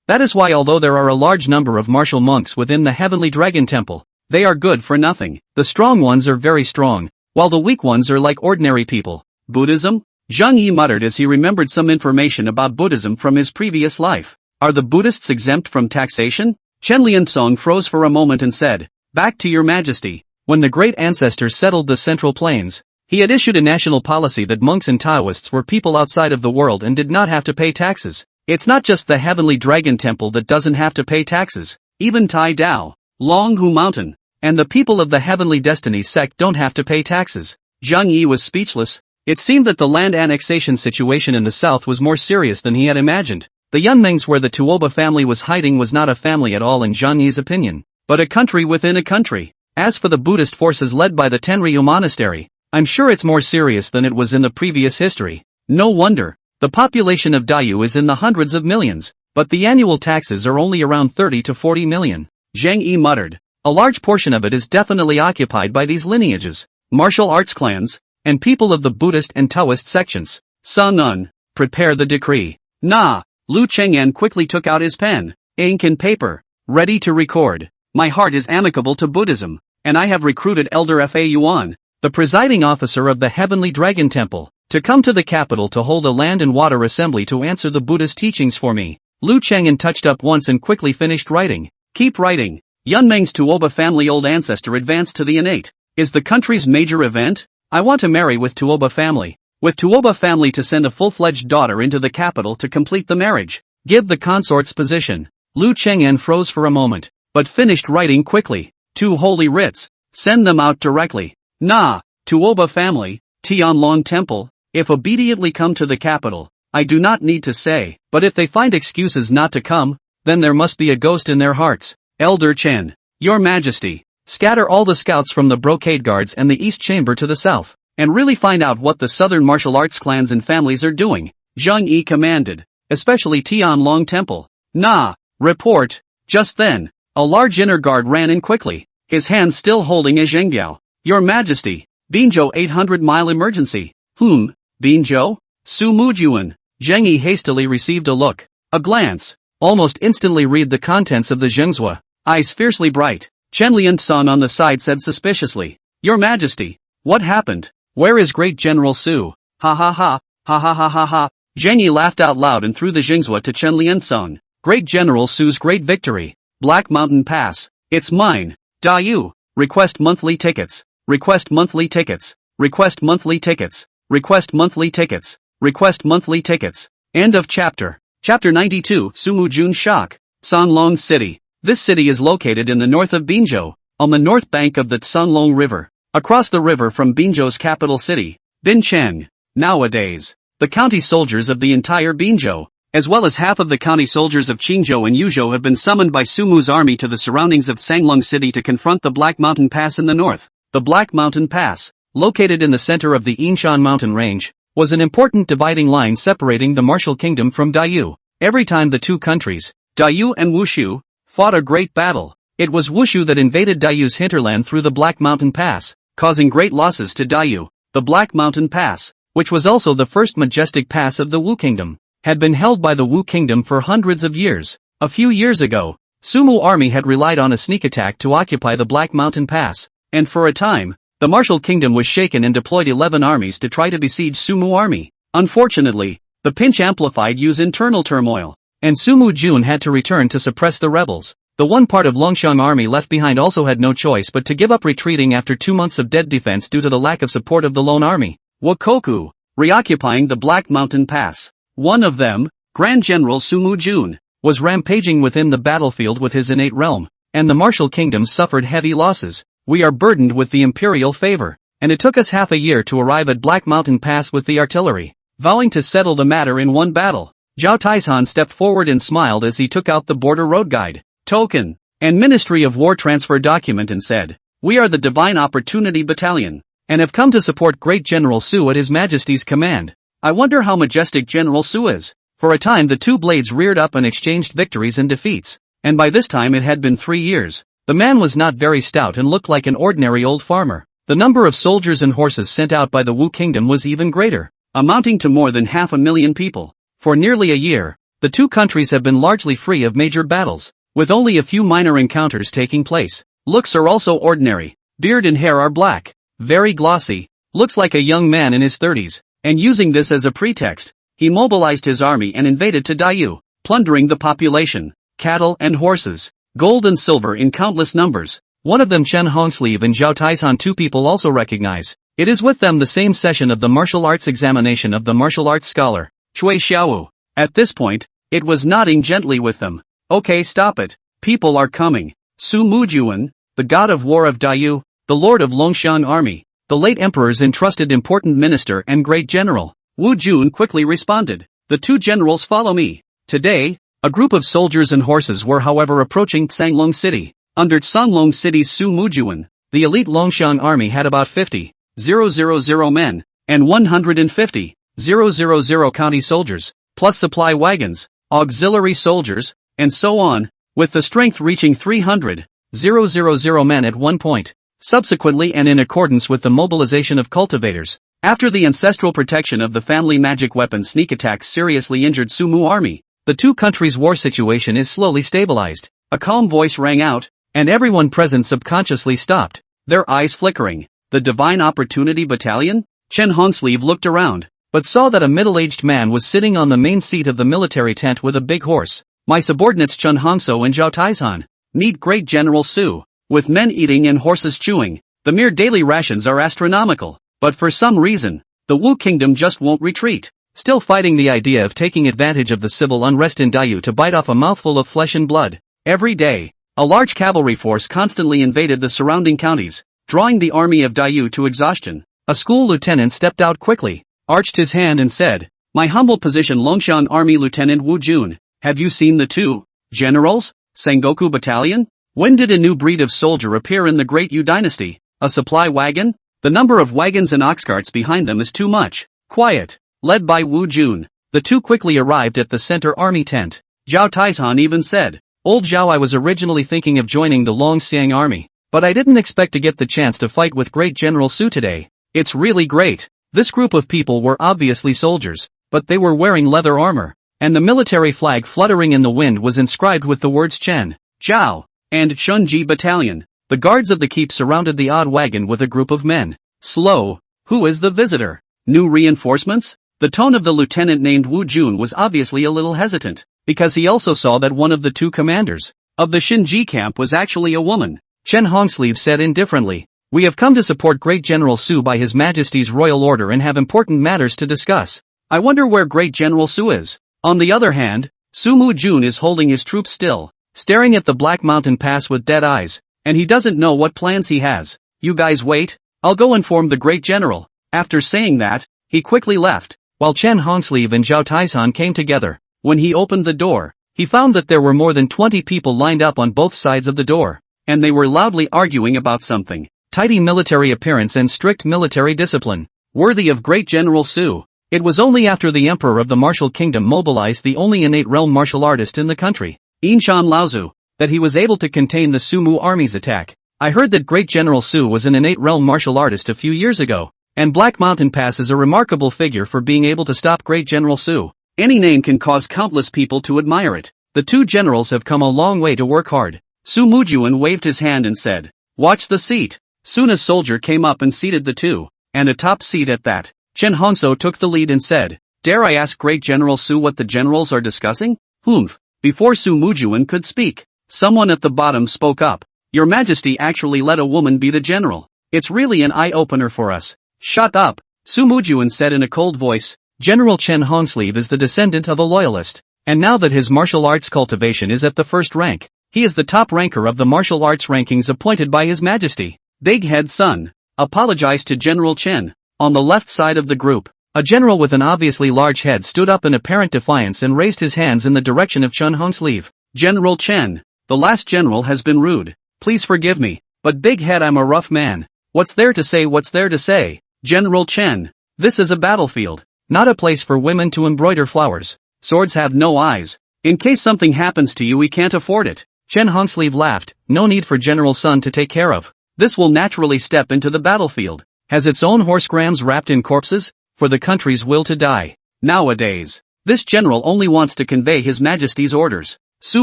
That is why although there are a large number of martial monks within the Heavenly Dragon Temple, they are good for nothing. The strong ones are very strong, while the weak ones are like ordinary people. Buddhism? Zheng Yi muttered as he remembered some information about Buddhism from his previous life. Are the Buddhists exempt from taxation? Chen Liansong froze for a moment and said, back to your majesty. When the great ancestors settled the central plains, he had issued a national policy that monks and Taoists were people outside of the world and did not have to pay taxes. It's not just the Heavenly Dragon Temple that doesn't have to pay taxes. Even Tai Dao, Longhu Mountain, and the people of the Heavenly Destiny sect don't have to pay taxes. Zheng Yi was speechless. It seemed that the land annexation situation in the south was more serious than he had imagined. The Yunmengs where the Tuoba family was hiding was not a family at all in Zheng Yi's opinion. but a country within a country. As for the Buddhist forces led by the Tenryu Monastery, I'm sure it's more serious than it was in the previous history. No wonder. The population of Dayu is in the hundreds of millions, but the annual taxes are only around 30 to 40 million. Zhang Yi muttered. A large portion of it is definitely occupied by these lineages, martial arts clans, and people of the Buddhist and Taoist sections. Sun Nun, prepare the decree. Nah. Lu Cheng'an quickly took out his pen, ink and paper, ready to record. My heart is amicable to Buddhism, and I have recruited Elder Fa Yuan, the presiding officer of the Heavenly Dragon Temple, to come to the capital to hold a land and water assembly to answer the Buddhist teachings for me. Lu Cheng'an touched up once and quickly finished writing. Keep writing. Yunmeng's Tuoba family old ancestor advanced to the innate. Is the country's major event? I want to marry with Tuoba family. With Tuoba family to send a full-fledged daughter into the capital to complete the marriage. Give the consort's position. Lu Cheng'an froze for a moment, but finished writing quickly. 2 holy writs. Send them out directly. Nah. Tuoba family, Tianlong Temple, if obediently come to the capital, I do not need to say, but if they find excuses not to come, then there must be a ghost in their hearts. Elder Chen, Your Majesty, scatter all the scouts from the Brocade Guards and the East Chamber to the south, and really find out what the southern martial arts clans and families are doing, Zhang Yi commanded, especially Tianlong Temple. Nah, report. Just then, a large inner guard ran in quickly, his hands still holding a zhengyao. Your Majesty, Binzhou 800-mile emergency. Binzhou? Su Mujuan. Zhang Yi hastily received a look, a glance, almost instantly read the contents of the zhengzhua, eyes fiercely bright. Chen Liansan on the side said suspiciously, Your Majesty, what happened? Where is Great General Su? Ha ha ha, ha ha ha ha ha. Zhang Yi laughed out loud and threw the zhengzhua to Chen Liansan. Great General Su's great victory. Black Mountain Pass. It's mine. Dayu. Request monthly tickets. Request monthly tickets. Request monthly tickets. Request monthly tickets. Request monthly tickets. End of chapter. Chapter 92. Sumujun Shock. Sanlong City. This city is located in the north of Binzhou, on the north bank of the Sanlong River, across the river from Binzhou's capital city, Bincheng. Nowadays, the county soldiers of the entire Binzhou, as well as half of the county soldiers of Qingzhou and Yuzhou have been summoned by Sumu's army to the surroundings of Sanglong City to confront the Black Mountain Pass in the north. The Black Mountain Pass, located in the center of the Yinshan mountain range, was an important dividing line separating the martial kingdom from Dayu. Every time the two countries, Dayu and Wushu, fought a great battle, it was Wushu that invaded Dayu's hinterland through the Black Mountain Pass, causing great losses to Dayu. The Black Mountain Pass, which was also the first majestic pass of the Wu Kingdom, had been held by the Wu Kingdom for hundreds of years. A few years ago, Sumu army had relied on a sneak attack to occupy the Black Mountain Pass, and for a time, the martial kingdom was shaken and deployed 11 armies to try to besiege Sumu army. Unfortunately, the pinch amplified Yu's internal turmoil, and Sumu Jun had to return to suppress the rebels. The one part of Longshang army left behind also had no choice but to give up retreating after 2 months of dead defense due to the lack of support of the lone army. Wakoku, reoccupying the Black Mountain Pass. One of them, Grand General Sumu Jun, was rampaging within the battlefield with his innate realm, and the martial kingdom suffered heavy losses. We are burdened with the imperial favor, and it took us half a year to arrive at Black Mountain Pass with the artillery, vowing to settle the matter in one battle. Zhao Taizhan stepped forward and smiled as he took out the border road guide, token, and Ministry of War transfer document and said, We are the Divine Opportunity Battalion, and have come to support Great General Su at His Majesty's command. I wonder how majestic General Su is. For a time the two blades reared up and exchanged victories and defeats, and by this time it had been 3 years. The man was not very stout and looked like an ordinary old farmer. The number of soldiers and horses sent out by the Wu Kingdom was even greater, amounting to more than 500,000 people. For nearly a year, the two countries have been largely free of major battles, with only a few minor encounters taking place. Looks are also ordinary. Beard and hair are black, very glossy, looks like a young man in his 30s, and using this as a pretext, he mobilized his army and invaded to Dayu, plundering the population, cattle and horses, gold and silver in countless numbers. One of them Chen Hongsleeve and Zhao Taizhan, two people also recognize. It is with them the same session of the martial arts examination of the martial arts scholar, Cui Xiaowu. At this point, it was nodding gently with them. Okay, stop it. People are coming. Su Mujuan, the god of war of Dayu, the lord of Longshang army, the late emperor's entrusted important minister and great general. Wu Jun quickly responded. The two generals follow me. Today, a group of soldiers and horses were however approaching Sanglong City. Under Songlong City's Su Mujuan, the elite Longxiang army had about 50,000 men, and 150,000 county soldiers, plus supply wagons, auxiliary soldiers, and so on, with the strength reaching 300,000 men at one point. Subsequently, and in accordance with the mobilization of cultivators, after the ancestral protection of the family magic weapon sneak attacks seriously injured Sumu army, the two countries' war situation is slowly stabilized. A calm voice rang out, and everyone present subconsciously stopped, their eyes flickering. The Divine Opportunity Battalion? Chen Hongsleeve looked around, but saw that a middle-aged man was sitting on the main seat of the military tent with a big horse. My subordinates Chen Hongso and Zhao Taizhan. Meet Great General Su. With men eating and horses chewing, the mere daily rations are astronomical, but for some reason, the Wu Kingdom just won't retreat, still fighting the idea of taking advantage of the civil unrest in Dayu to bite off a mouthful of flesh and blood. Every day, a large cavalry force constantly invaded the surrounding counties, drawing the army of Dayu to exhaustion. A school lieutenant stepped out quickly, arched his hand and said, "My humble position Longshan Army Lieutenant Wu Jun, have you seen the two generals? Sengoku Battalion? When did a new breed of soldier appear in the Great Yu Dynasty? A supply wagon? The number of wagons and ox carts behind them is too much." Quiet. Led by Wu Jun, the two quickly arrived at the center army tent. Zhao Taizhan even said, "Old Zhao, I was originally thinking of joining the Longxiang army, but I didn't expect to get the chance to fight with Great General Su today. It's really great." This group of people were obviously soldiers, but they were wearing leather armor, and the military flag fluttering in the wind was inscribed with the words Chen, Zhao, and Shunji Battalion. The guards of the keep surrounded the odd wagon with a group of men. "Slow. Who is the visitor? New reinforcements?" The tone of the lieutenant named Wu Jun was obviously a little hesitant, because he also saw that one of the two commanders of the Shinji camp was actually a woman. Chen Hongsleeve said indifferently, "We have come to support Great General Su by His Majesty's royal order and have important matters to discuss. I wonder where Great General Su is." On the other hand, Su Mu Jun is holding his troops still, staring at the Black Mountain Pass with dead eyes, and he doesn't know what plans he has. "You guys wait, I'll go inform the Great General." After saying that, he quickly left, while Chen Hongsleeve and Zhao Taizhan came together. When he opened the door, he found that there were more than 20 people lined up on both sides of the door, and they were loudly arguing about something. Tidy military appearance and strict military discipline, worthy of Great General Su. It was only after the Emperor of the Martial Kingdom mobilized the only innate realm martial artist in the country, Inshan Laozu, that he was able to contain the Sumu army's attack. I heard that Great General Su was an innate realm martial artist a few years ago, and Black Mountain Pass is a remarkable figure for being able to stop Great General Su. Any name can cause countless people to admire it. The two generals have come a long way to work hard. Su Mujuan waved his hand and said, "Watch the seat." Soon a soldier came up and seated the two, and a top seat at that. Chen Hongso took the lead and said, "Dare I ask Great General Su what the generals are discussing?" "Humph." Before Su Mujuan could speak, someone at the bottom spoke up. "Your Majesty actually let a woman be the general. It's really an eye-opener for us." "Shut up," Su Mujuan said in a cold voice. General Chen Hongsleeve is the descendant of a loyalist, and now that his martial arts cultivation is at the first rank, he is the top ranker of the martial arts rankings appointed by His Majesty. Big Head Son, apologize to General Chen. On the left side of the group, a general with an obviously large head stood up in apparent defiance and raised his hands in the direction of Chen Hongsleeve. "General Chen, the last general has been rude. Please forgive me, but Big Head, I'm a rough man. What's there to say, what's there to say? General Chen, this is a battlefield, not a place for women to embroider flowers. Swords have no eyes. In case something happens to you, we can't afford it." Chen Hongsleeve laughed. "No need for General Sun to take care of. This will naturally step into the battlefield. Has its own horsegrams wrapped in corpses, for the country's will to die. Nowadays, this general only wants to convey His Majesty's orders." Su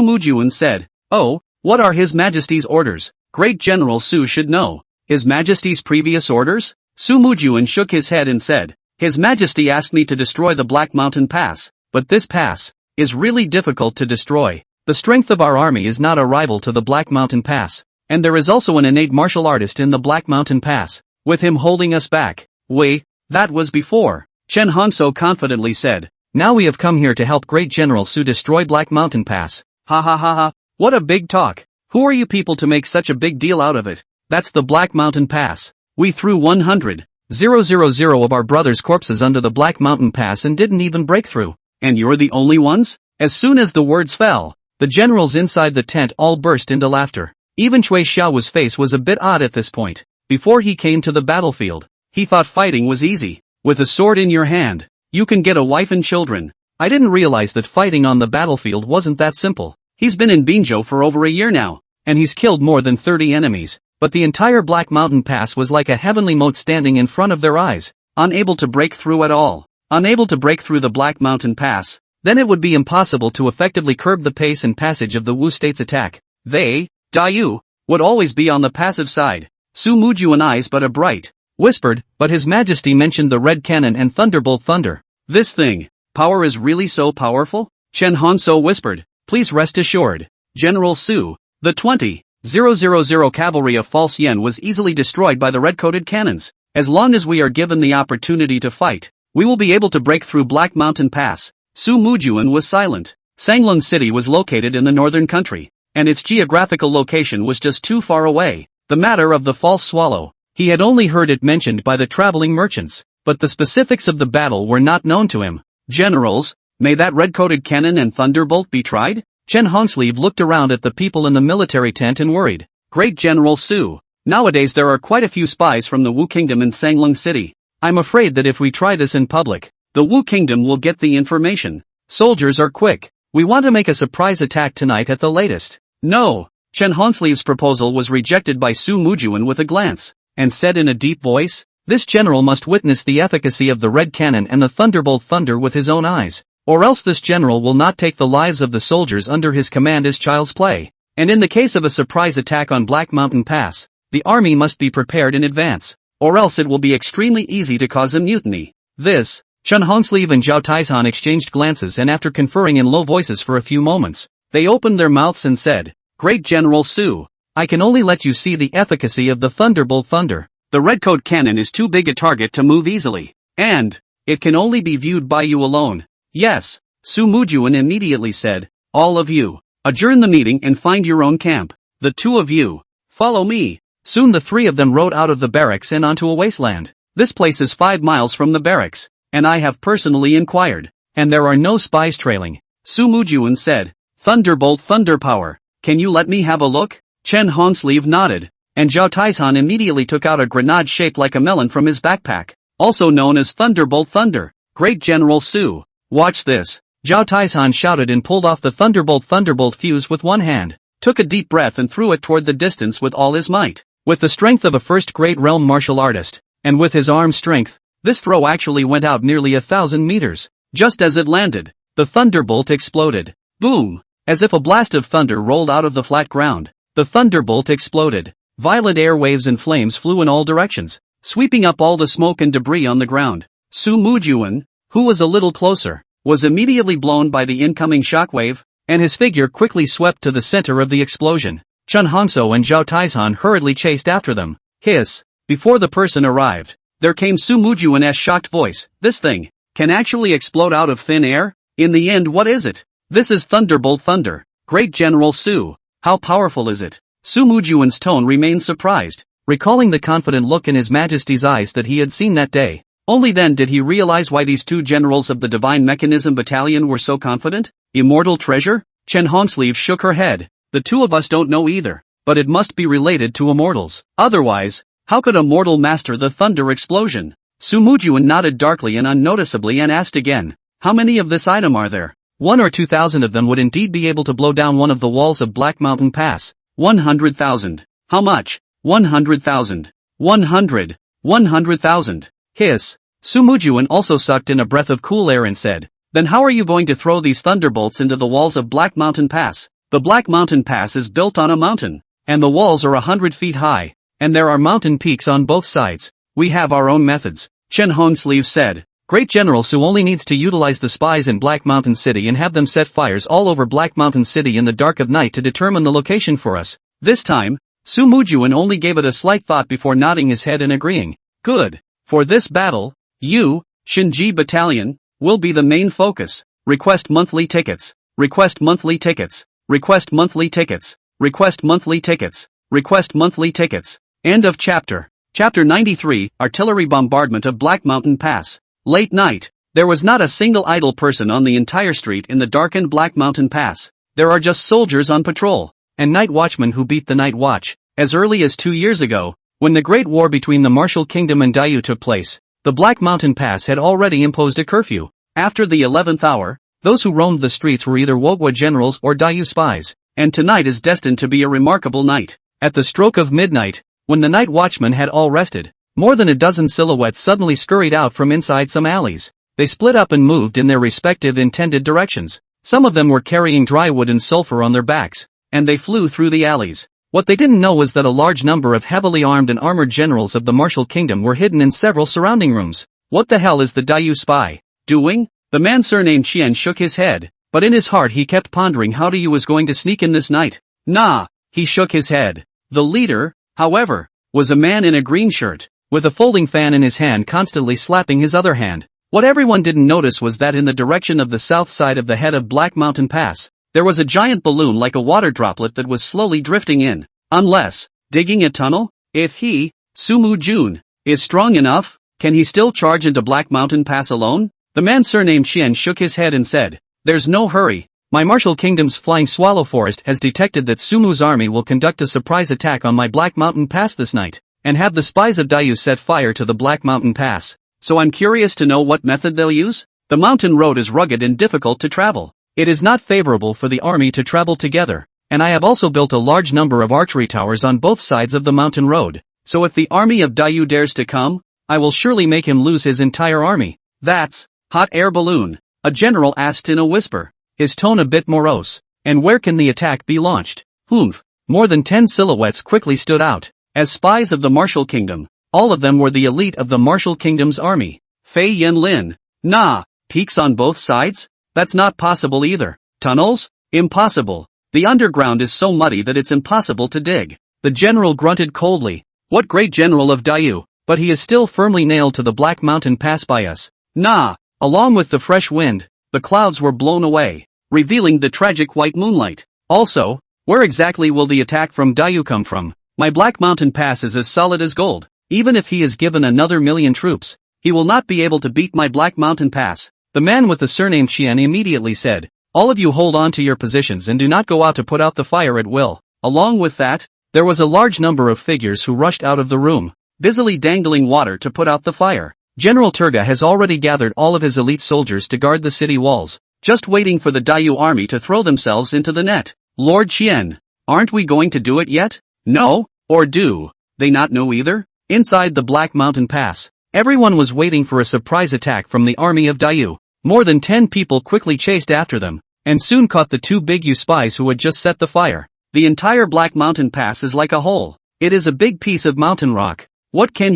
Mujuan said, "Oh, what are His Majesty's orders? Great General Su should know. His Majesty's previous orders?" Su Mujuan shook his head and said, "His Majesty asked me to destroy the Black Mountain Pass, but this pass is really difficult to destroy. The strength of our army is not a rival to the Black Mountain Pass, and there is also an innate martial artist in the Black Mountain Pass, with him holding us back." "Wait, that was before," Chen Hongso confidently said. "Now we have come here to help Great General Su destroy Black Mountain Pass." "Ha ha ha ha, what a big talk. Who are you people to make such a big deal out of it? That's the Black Mountain Pass. We threw 100,000 of our brothers' corpses under the Black Mountain Pass and didn't even break through. And you're the only ones?" As soon as the words fell, the generals inside the tent all burst into laughter. Even Cui Xiao's face was a bit odd at this point. Before he came to the battlefield, he thought fighting was easy. With a sword in your hand, you can get a wife and children. I didn't realize that fighting on the battlefield wasn't that simple. He's been in Binzhou for over a year now, and he's killed more than 30 enemies, but the entire Black Mountain Pass was like a heavenly moat standing in front of their eyes, unable to break through at all. Unable to break through the Black Mountain Pass, then it would be impossible to effectively curb the pace and passage of the Wu state's attack. They, Daiyu, would always be on the passive side. Su Mujuan eyes but a bright, whispered, but His Majesty mentioned the Red Cannon and Thunderbolt Thunder. This thing, power is really so powerful? Chen Hongso whispered, please rest assured, General Su, the 20,000 cavalry of False Yen was easily destroyed by the red-coated cannons. As long as we are given the opportunity to fight, we will be able to break through Black Mountain Pass. Su Mujuan was silent. Sanglong City was located in the northern country, and its geographical location was just too far away. The matter of the false swallow, he had only heard it mentioned by the traveling merchants, but the specifics of the battle were not known to him. Generals, may that red-coated cannon and thunderbolt be tried? Chen Hongsleeve looked around at the people in the military tent and worried. Great General Su, nowadays there are quite a few spies from the Wu Kingdom in Sanglong City. I'm afraid that if we try this in public, the Wu Kingdom will get the information. Soldiers are quick. We want to make a surprise attack tonight at the latest. No. Chen Hongsleeve's proposal was rejected by Su Mujuan with a glance, and said in a deep voice, this general must witness the efficacy of the Red Cannon and the Thunderbolt Thunder with his own eyes, or else this general will not take the lives of the soldiers under his command as child's play. And in the case of a surprise attack on Black Mountain Pass, the army must be prepared in advance, or else it will be extremely easy to cause a mutiny. This, Chen Hongsleeve and Zhao Taizhan exchanged glances, and after conferring in low voices for a few moments, they opened their mouths and said, Great General Su, I can only let you see the efficacy of the Thunderbolt Thunder. The Redcoat Cannon is too big a target to move easily, and it can only be viewed by you alone. Yes, Su Mujuan immediately said, all of you, adjourn the meeting and find your own camp. The two of you, follow me. Soon the three of them rode out of the barracks and onto a wasteland. This place is 5 miles from the barracks, and I have personally inquired, and there are no spies trailing. Su Mujuan said, Thunderbolt Thunder Power. Can you let me have a look? Chen Hongsleeve nodded, and Zhao Taizhan immediately took out a grenade shaped like a melon from his backpack, also known as Thunderbolt Thunder. Great General Su, watch this. Zhao Taizhan shouted and pulled off the Thunderbolt fuse with one hand, took a deep breath and threw it toward the distance with all his might. With the strength of a first-grade realm martial artist, and with his arm strength, this throw actually went out nearly 1,000 meters. Just as it landed, the thunderbolt exploded. Boom! As if a blast of thunder rolled out of the flat ground, the thunderbolt exploded. Violent air waves and flames flew in all directions, sweeping up all the smoke and debris on the ground. Su Mujuan, who was a little closer, was immediately blown by the incoming shockwave, and his figure quickly swept to the center of the explosion. Chen Hongso and Zhao Taizhan hurriedly chased after them. Hiss! Before the person arrived, there came Su Mujuan's shocked voice. This thing can actually explode out of thin air? In the end, what is it? This is Thunderbolt Thunder. Great General Su, how powerful is it? Su Mujuan's tone remained surprised, recalling the confident look in His Majesty's eyes that he had seen that day. Only then did he realize why these two generals of the Divine Mechanism Battalion were so confident. Immortal treasure? Chen Hongsleeve shook her head. The two of us don't know either, but it must be related to immortals. Otherwise, how could a mortal master the thunder explosion? Su Mujuan nodded darkly and unnoticeably and asked again, how many of this item are there? 1 or 2,000 of them would indeed be able to blow down one of the walls of Black Mountain Pass. 100,000. How much? 100,000. 100,000. Hiss. Su Mujuan also sucked in a breath of cool air and said, then how are you going to throw these thunderbolts into the walls of Black Mountain Pass? The Black Mountain Pass is built on a mountain, and the walls are 100 feet high, and there are mountain peaks on both sides. We have our own methods. Chen Hongsleeve said, Great General Su only needs to utilize the spies in Black Mountain City and have them set fires all over Black Mountain City in the dark of night to determine the location for us. This time, Su Mujuan only gave it a slight thought before nodding his head and agreeing. Good. For this battle, you, Shinji Battalion, will be the main focus. Request monthly tickets. Request monthly tickets. Request monthly tickets. Request monthly tickets. Request monthly tickets. End of chapter. Chapter 93, Artillery Bombardment of Black Mountain Pass. Late night. There was not a single idle person on the entire street in the darkened Black Mountain Pass. There are just soldiers on patrol. and night watchmen who beat the night watch. As early as 2 years ago, when the Great War between the Martial Kingdom and Dayu took place, the Black Mountain Pass had already imposed a curfew. After the 11th hour, those who roamed the streets were either Wogwa generals or Dayu spies, and tonight is destined to be a remarkable night. At the stroke of midnight, when the night watchmen had all rested, more than a dozen silhouettes suddenly scurried out from inside some alleys. They split up and moved in their respective intended directions. Some of them were carrying dry wood and sulfur on their backs, and they flew through the alleys. What they didn't know was that a large number of heavily armed and armored generals of the Martial Kingdom were hidden in several surrounding rooms. What the hell is the Dayu spy doing? The man surnamed Qian shook his head, but in his heart he kept pondering how Dayu was going to sneak in this night. Nah, he shook his head. The leader, however, was a man in a green shirt, with a folding fan in his hand constantly slapping his other hand. What everyone didn't notice was that in the direction of the south side of the head of Black Mountain Pass, there was a giant balloon like a water droplet that was slowly drifting in. Unless, digging a tunnel? If he, Sumu Jun, is strong enough, can he still charge into Black Mountain Pass alone? The man surnamed Qian shook his head and said, "There's no hurry. My Martial Kingdom's Flying Swallow Forest has detected that Sumu's army will conduct a surprise attack on my Black Mountain Pass this night, and have the spies of Dayu set fire to the Black Mountain Pass. So I'm curious to know what method they'll use. The mountain road is rugged and difficult to travel. It is not favorable for the army to travel together, and I have also built a large number of archery towers on both sides of the mountain road. So if the army of Dayu dares to come, I will surely make him lose his entire army." "That's hot air balloon?" a general asked in a whisper, his tone a bit morose. "And where can the attack be launched?" "Humph." More than 10 silhouettes quickly stood out, as spies of the Martial Kingdom. All of them were the elite of the Martial Kingdom's army. Fei Yen-lin. "Nah, peaks on both sides? That's not possible either." "Tunnels? Impossible. The underground is so muddy that it's impossible to dig." The general grunted coldly. "What great general of Dayu, but he is still firmly nailed to the Black Mountain Pass by us." "Nah." Along with the fresh wind, the clouds were blown away, revealing the tragic white moonlight. "Also, where exactly will the attack from Dayu come from? My Black Mountain Pass is as solid as gold. Even if he is given another 1,000,000 troops, he will not be able to beat my Black Mountain Pass." The man with the surname Qian immediately said, "All of you hold on to your positions and do not go out to put out the fire at will." Along with that, there was a large number of figures who rushed out of the room, busily dangling water to put out the fire. General Turga has already gathered all of his elite soldiers to guard the city walls, just waiting for the Dayu army to throw themselves into the net. "Lord Qian, aren't we going to do it yet?" "No, or do they not know either?" Inside the Black Mountain Pass, everyone was waiting for a surprise attack from the army of Dayu. More than 10 people quickly chased after them, and soon caught the 2 big Yu spies who had just set the fire. The entire Black Mountain Pass is like a hole. It is a big piece of mountain rock. What can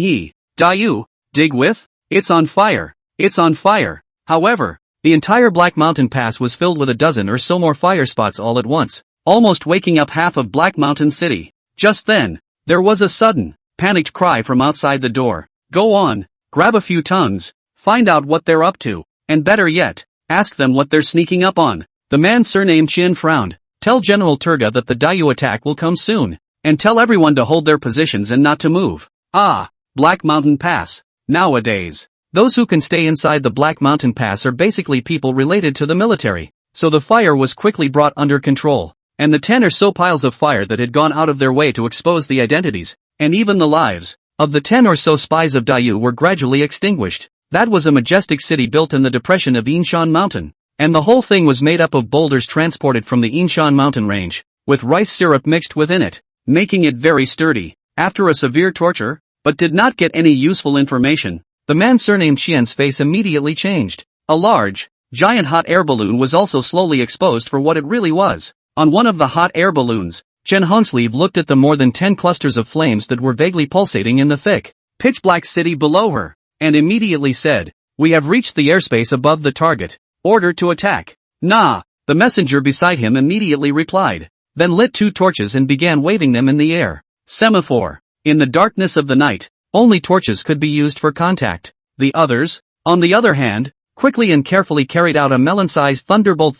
Dayu, dig with? It's on fire. It's on fire. However, the entire Black Mountain Pass was filled with a dozen or so more fire spots all at once, almost waking up half of Black Mountain City. Just then, there was a sudden, panicked cry from outside the door. "Go on, grab a few tongues, find out what they're up to, and better yet, ask them what they're sneaking up on." The man surnamed Qin frowned. "Tell General Turga that the Dayu attack will come soon, and tell everyone to hold their positions and not to move." Ah, Black Mountain Pass. Nowadays, those who can stay inside the Black Mountain Pass are basically people related to the military, so the fire was quickly brought under control, and the 10 or so piles of fire that had gone out of their way to expose the identities, and even the lives, of the 10 or so spies of Dayu were gradually extinguished. That was a majestic city built in the depression of Yinshan Mountain, and the whole thing was made up of boulders transported from the Yinshan Mountain range, with rice syrup mixed within it, making it very sturdy. After a severe torture, but did not get any useful information, the man surnamed Qian's face immediately changed. A large, giant hot air balloon was also slowly exposed for what it really was. On one of the hot air balloons, Chen Hongsleeve looked at the more than 10 clusters of flames that were vaguely pulsating in the thick, pitch-black city below her, and immediately said, "We have reached the airspace above the target. Order to attack." "Nah," the messenger beside him immediately replied, then lit 2 torches and began waving them in the air. Semaphore. In the darkness of the night, only torches could be used for contact. The others, on the other hand, quickly and carefully carried out a melon-sized thunderbolt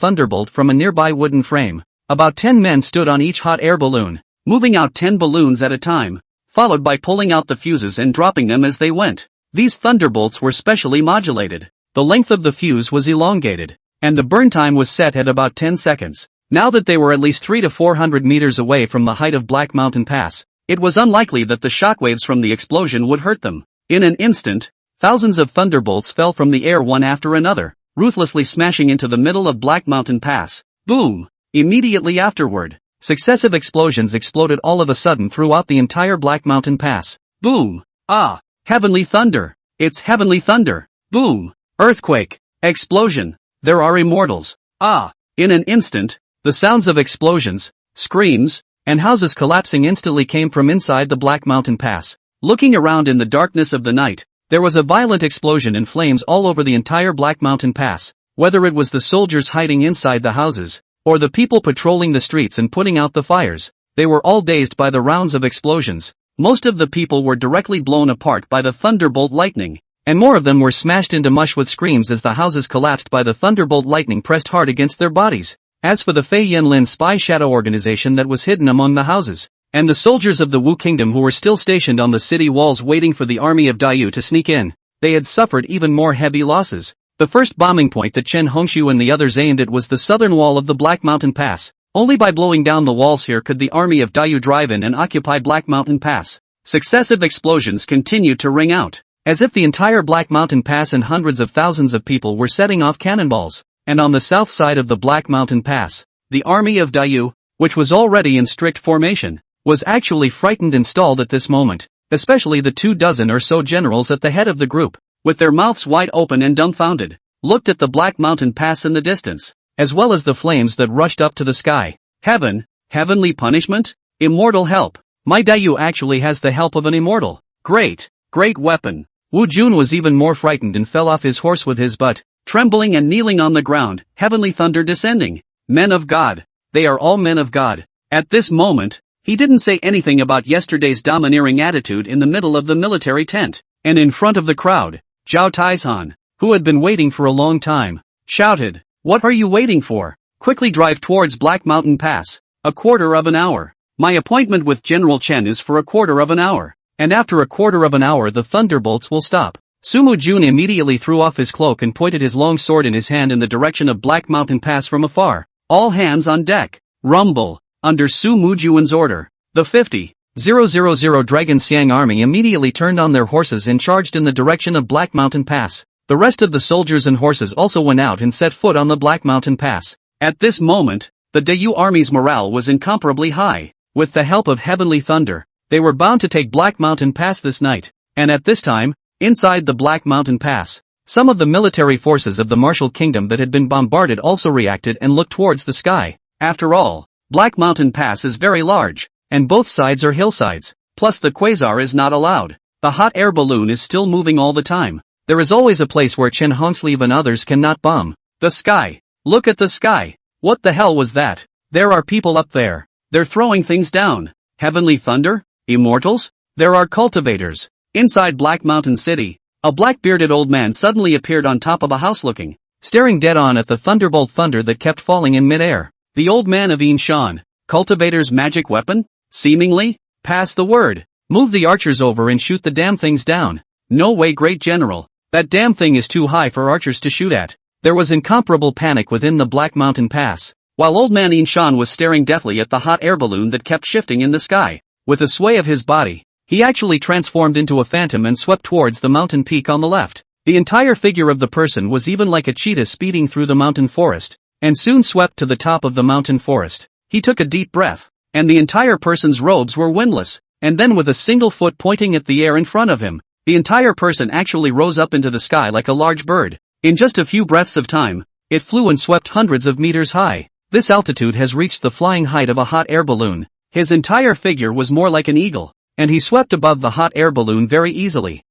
from a nearby wooden frame. About 10 men stood on each hot air balloon, moving out 10 balloons at a time, followed by pulling out the fuses and dropping them as they went. These thunderbolts were specially modulated. The length of the fuse was elongated, and the burn time was set at about 10 seconds. Now that they were at least 300 to 400 meters away from the height of Black Mountain Pass, it was unlikely that the shockwaves from the explosion would hurt them. In an instant, thousands of thunderbolts fell from the air one after another, ruthlessly smashing into the middle of Black Mountain Pass. Boom! Immediately afterward, successive explosions exploded all of a sudden throughout the entire Black Mountain Pass. Boom! Ah! Heavenly thunder! It's heavenly thunder! Boom! Earthquake! Explosion! There are immortals! Ah! In an instant, the sounds of explosions, screams, and houses collapsing instantly came from inside the Black Mountain Pass. Looking around in the darkness of the night, there was a violent explosion and flames all over the entire Black Mountain Pass. Whether it was the soldiers hiding inside the houses, or the people patrolling the streets and putting out the fires, they were all dazed by the rounds of explosions. Most of the people were directly blown apart by the thunderbolt lightning, and more of them were smashed into mush with screams as the houses collapsed by the thunderbolt lightning pressed hard against their bodies. As for the Fei Yanlin spy shadow organization that was hidden among the houses, and the soldiers of the Wu Kingdom who were still stationed on the city walls waiting for the army of Daiyu to sneak in, they had suffered even more heavy losses. The first bombing point that Chen Hongshu and the others aimed at was the southern wall of the Black Mountain Pass. Only by blowing down the walls here could the army of Daiyu drive in and occupy Black Mountain Pass. Successive explosions continued to ring out, as if the entire Black Mountain Pass and hundreds of thousands of people were setting off cannonballs. And on the south side of the Black Mountain Pass, the army of Daiyu, which was already in strict formation, was actually frightened and stalled at this moment, especially the 24 or so generals at the head of the group, with their mouths wide open and dumbfounded, looked at the Black Mountain Pass in the distance, as well as the flames that rushed up to the sky. Heaven, heavenly punishment, immortal help. My Daiyu actually has the help of an immortal. Great, great weapon. Wu Jun was even more frightened and fell off his horse with his butt, trembling and kneeling on the ground, heavenly thunder descending. Men of God. They are all men of God. At this moment, he didn't say anything about yesterday's domineering attitude in the middle of the military tent, and in front of the crowd, Zhao Taizhan, who had been waiting for a long time, shouted, "What are you waiting for? Quickly drive towards Black Mountain Pass. A quarter of an hour. My appointment with General Chen is for a quarter of an hour, and after a quarter of an hour the thunderbolts will stop." Sumu Jun immediately threw off his cloak and pointed his long sword in his hand in the direction of Black Mountain Pass from afar. All hands on deck. Rumble. Under Sumu Jun's order, the 50,000 Dragon Xiang army immediately turned on their horses and charged in the direction of Black Mountain Pass. The rest of the soldiers and horses also went out and set foot on the Black Mountain Pass. At this moment, the Daiyu army's morale was incomparably high. With the help of heavenly thunder, they were bound to take Black Mountain Pass this night. And at this time, inside the Black Mountain Pass, some of the military forces of the Martial Kingdom that had been bombarded also reacted and looked towards the sky. After all, Black Mountain Pass is very large, and both sides are hillsides, plus the quasar is not allowed. The hot air balloon is still moving all the time. There is always a place where Chen Hongsleeve and others cannot bomb. The sky. Look at the sky. What the hell was that? There are people up there. They're throwing things down. Heavenly thunder? Immortals? There are cultivators. Inside Black Mountain City, a black-bearded old man suddenly appeared on top of a house looking, staring dead on at the thunderbolt thunder that kept falling in midair. The old man of Yinshan, cultivator's magic weapon? Seemingly? Pass the word. Move the archers over and shoot the damn things down. No way, great general. That damn thing is too high for archers to shoot at. There was incomparable panic within the Black Mountain Pass, while old man Yinshan was staring deathly at the hot air balloon that kept shifting in the sky. With a sway of his body, he actually transformed into a phantom and swept towards the mountain peak on the left. The entire figure of the person was even like a cheetah speeding through the mountain forest, and soon swept to the top of the mountain forest. He took a deep breath, and the entire person's robes were windless, and then with a single foot pointing at the air in front of him, the entire person actually rose up into the sky like a large bird. In just a few breaths of time, it flew and swept hundreds of meters high. This altitude has reached the flying height of a hot air balloon. His entire figure was more like an eagle, and he swept above the hot air balloon very easily.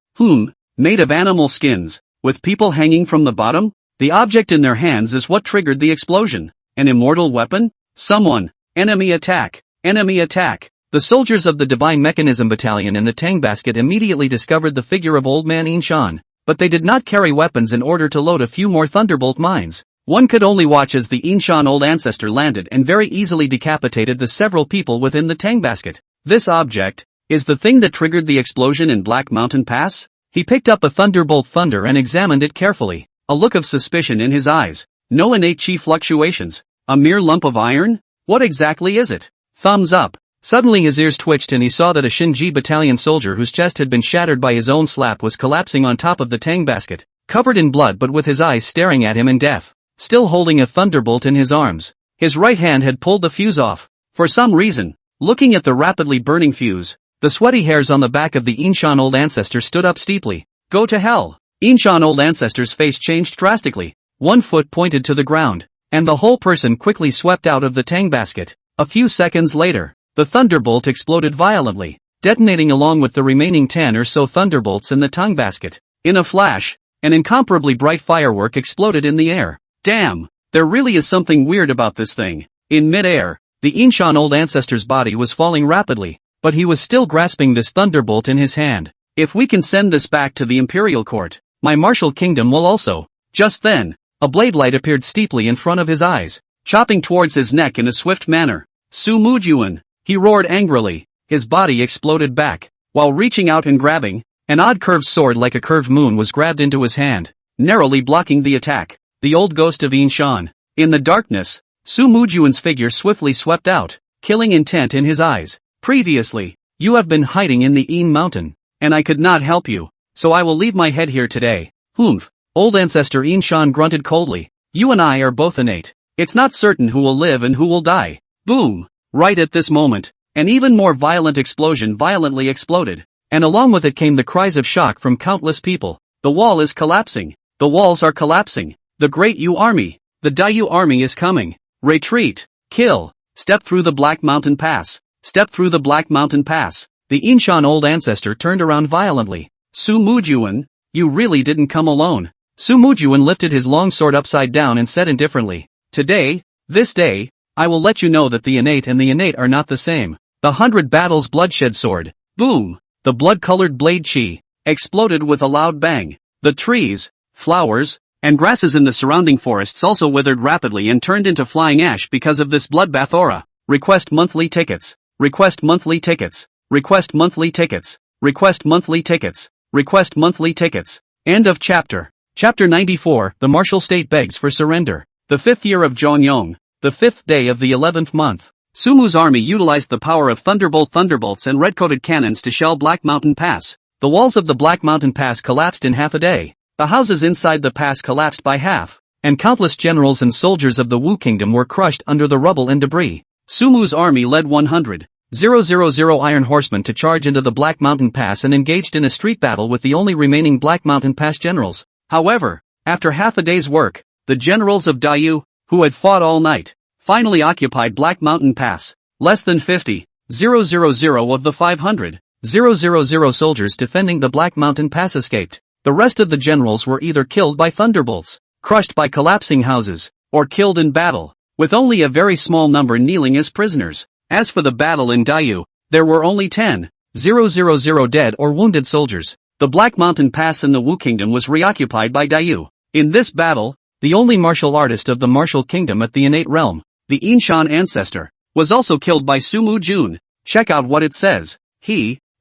Made of animal skins, with people hanging from the bottom? The object in their hands is what triggered the explosion. An immortal weapon? Someone. Enemy attack. Enemy attack. The soldiers of the Divine Mechanism Battalion in the Tang Basket immediately discovered the figure of old man Yinshan, but they did not carry weapons in order to load a few more thunderbolt mines. One could only watch as the Yinshan old ancestor landed and very easily decapitated the several people within the Tang Basket. This object is the thing that triggered the explosion in Black Mountain Pass? He picked up a thunderbolt thunder and examined it carefully, a look of suspicion in his eyes. No innate chi fluctuations. A mere lump of iron? What exactly is it? Thumbs up. Suddenly his ears twitched and he saw that a Shinji battalion soldier whose chest had been shattered by his own slap was collapsing on top of the tang basket, covered in blood but with his eyes staring at him in death, still holding a thunderbolt in his arms. His right hand had pulled the fuse off. For some reason, looking at the rapidly burning fuse, the sweaty hairs on the back of the Inshan old ancestor stood up steeply. Go to hell! Inshan old ancestor's face changed drastically. One foot pointed to the ground, and the whole person quickly swept out of the tang basket. A few seconds later, the thunderbolt exploded violently, detonating along with the remaining 10 or so thunderbolts in the tang basket. In a flash, an incomparably bright firework exploded in the air. Damn! There really is something weird about this thing. In mid-air, the Inshan old ancestor's body was falling rapidly, but he was still grasping this thunderbolt in his hand. If we can send this back to the imperial court, my martial kingdom will also. Just then, a blade light appeared steeply in front of his eyes, chopping towards his neck in a swift manner. Su Mujuan! He roared angrily. His body exploded back. While reaching out and grabbing, an odd curved sword like a curved moon was grabbed into his hand, narrowly blocking the attack. The old ghost of Inshan. In the darkness, Su Mujuan's figure swiftly swept out, killing intent in his eyes. Previously, you have been hiding in the Een mountain, and I could not help you, so I will leave my head here today. Humph. Old ancestor Inshan grunted coldly. You and I are both innate. It's not certain who will live and who will die. Boom. Right at this moment, an even more violent explosion violently exploded, and along with it came the cries of shock from countless people. The wall is collapsing. The walls are collapsing. The Great Yu Army. The Dayu Army is coming. Retreat. Kill. Step through the Black Mountain Pass. Step through the Black Mountain Pass. The Inshan old ancestor turned around violently. Su Mujuan, you really didn't come alone. Su Mujuan lifted his long sword upside down and said indifferently, Today, this day, I will let you know that the innate and the innate are not the same. The 100 Battles Bloodshed Sword. Boom! The blood-colored blade chi exploded with a loud bang. The trees, flowers, and grasses in the surrounding forests also withered rapidly and turned into flying ash because of this bloodbath aura. Request monthly tickets. Request monthly tickets. Request monthly tickets. Request monthly tickets. Request monthly tickets. End of chapter. Chapter 94, The Martial State Begs for Surrender. The 5th year of Zhongyong. The 5th day of the 11th month. Sumu's army utilized the power of thunderbolts and red-coated cannons to shell Black Mountain Pass. The walls of the Black Mountain Pass collapsed in half a day. The houses inside the pass collapsed by half, and countless generals and soldiers of the Wu Kingdom were crushed under the rubble and debris. Sumu's army led 100,000 Iron Horsemen to charge into the Black Mountain Pass and engaged in a street battle with the only remaining Black Mountain Pass generals. However, after half a day's work, the generals of Dayu, who had fought all night, finally occupied Black Mountain Pass. Less than 50,000 of the 500,000 soldiers defending the Black Mountain Pass escaped. The rest of the generals were either killed by thunderbolts, crushed by collapsing houses, or killed in battle, with only a very small number kneeling as prisoners. As for the battle in Dayu, there were only 10,000 dead or wounded soldiers. The Black Mountain Pass in the Wu Kingdom was reoccupied by Dayu. In this battle, the only martial artist of the martial kingdom at the innate realm, the Inshan ancestor, was also killed by Su Mujun. Check out what it says.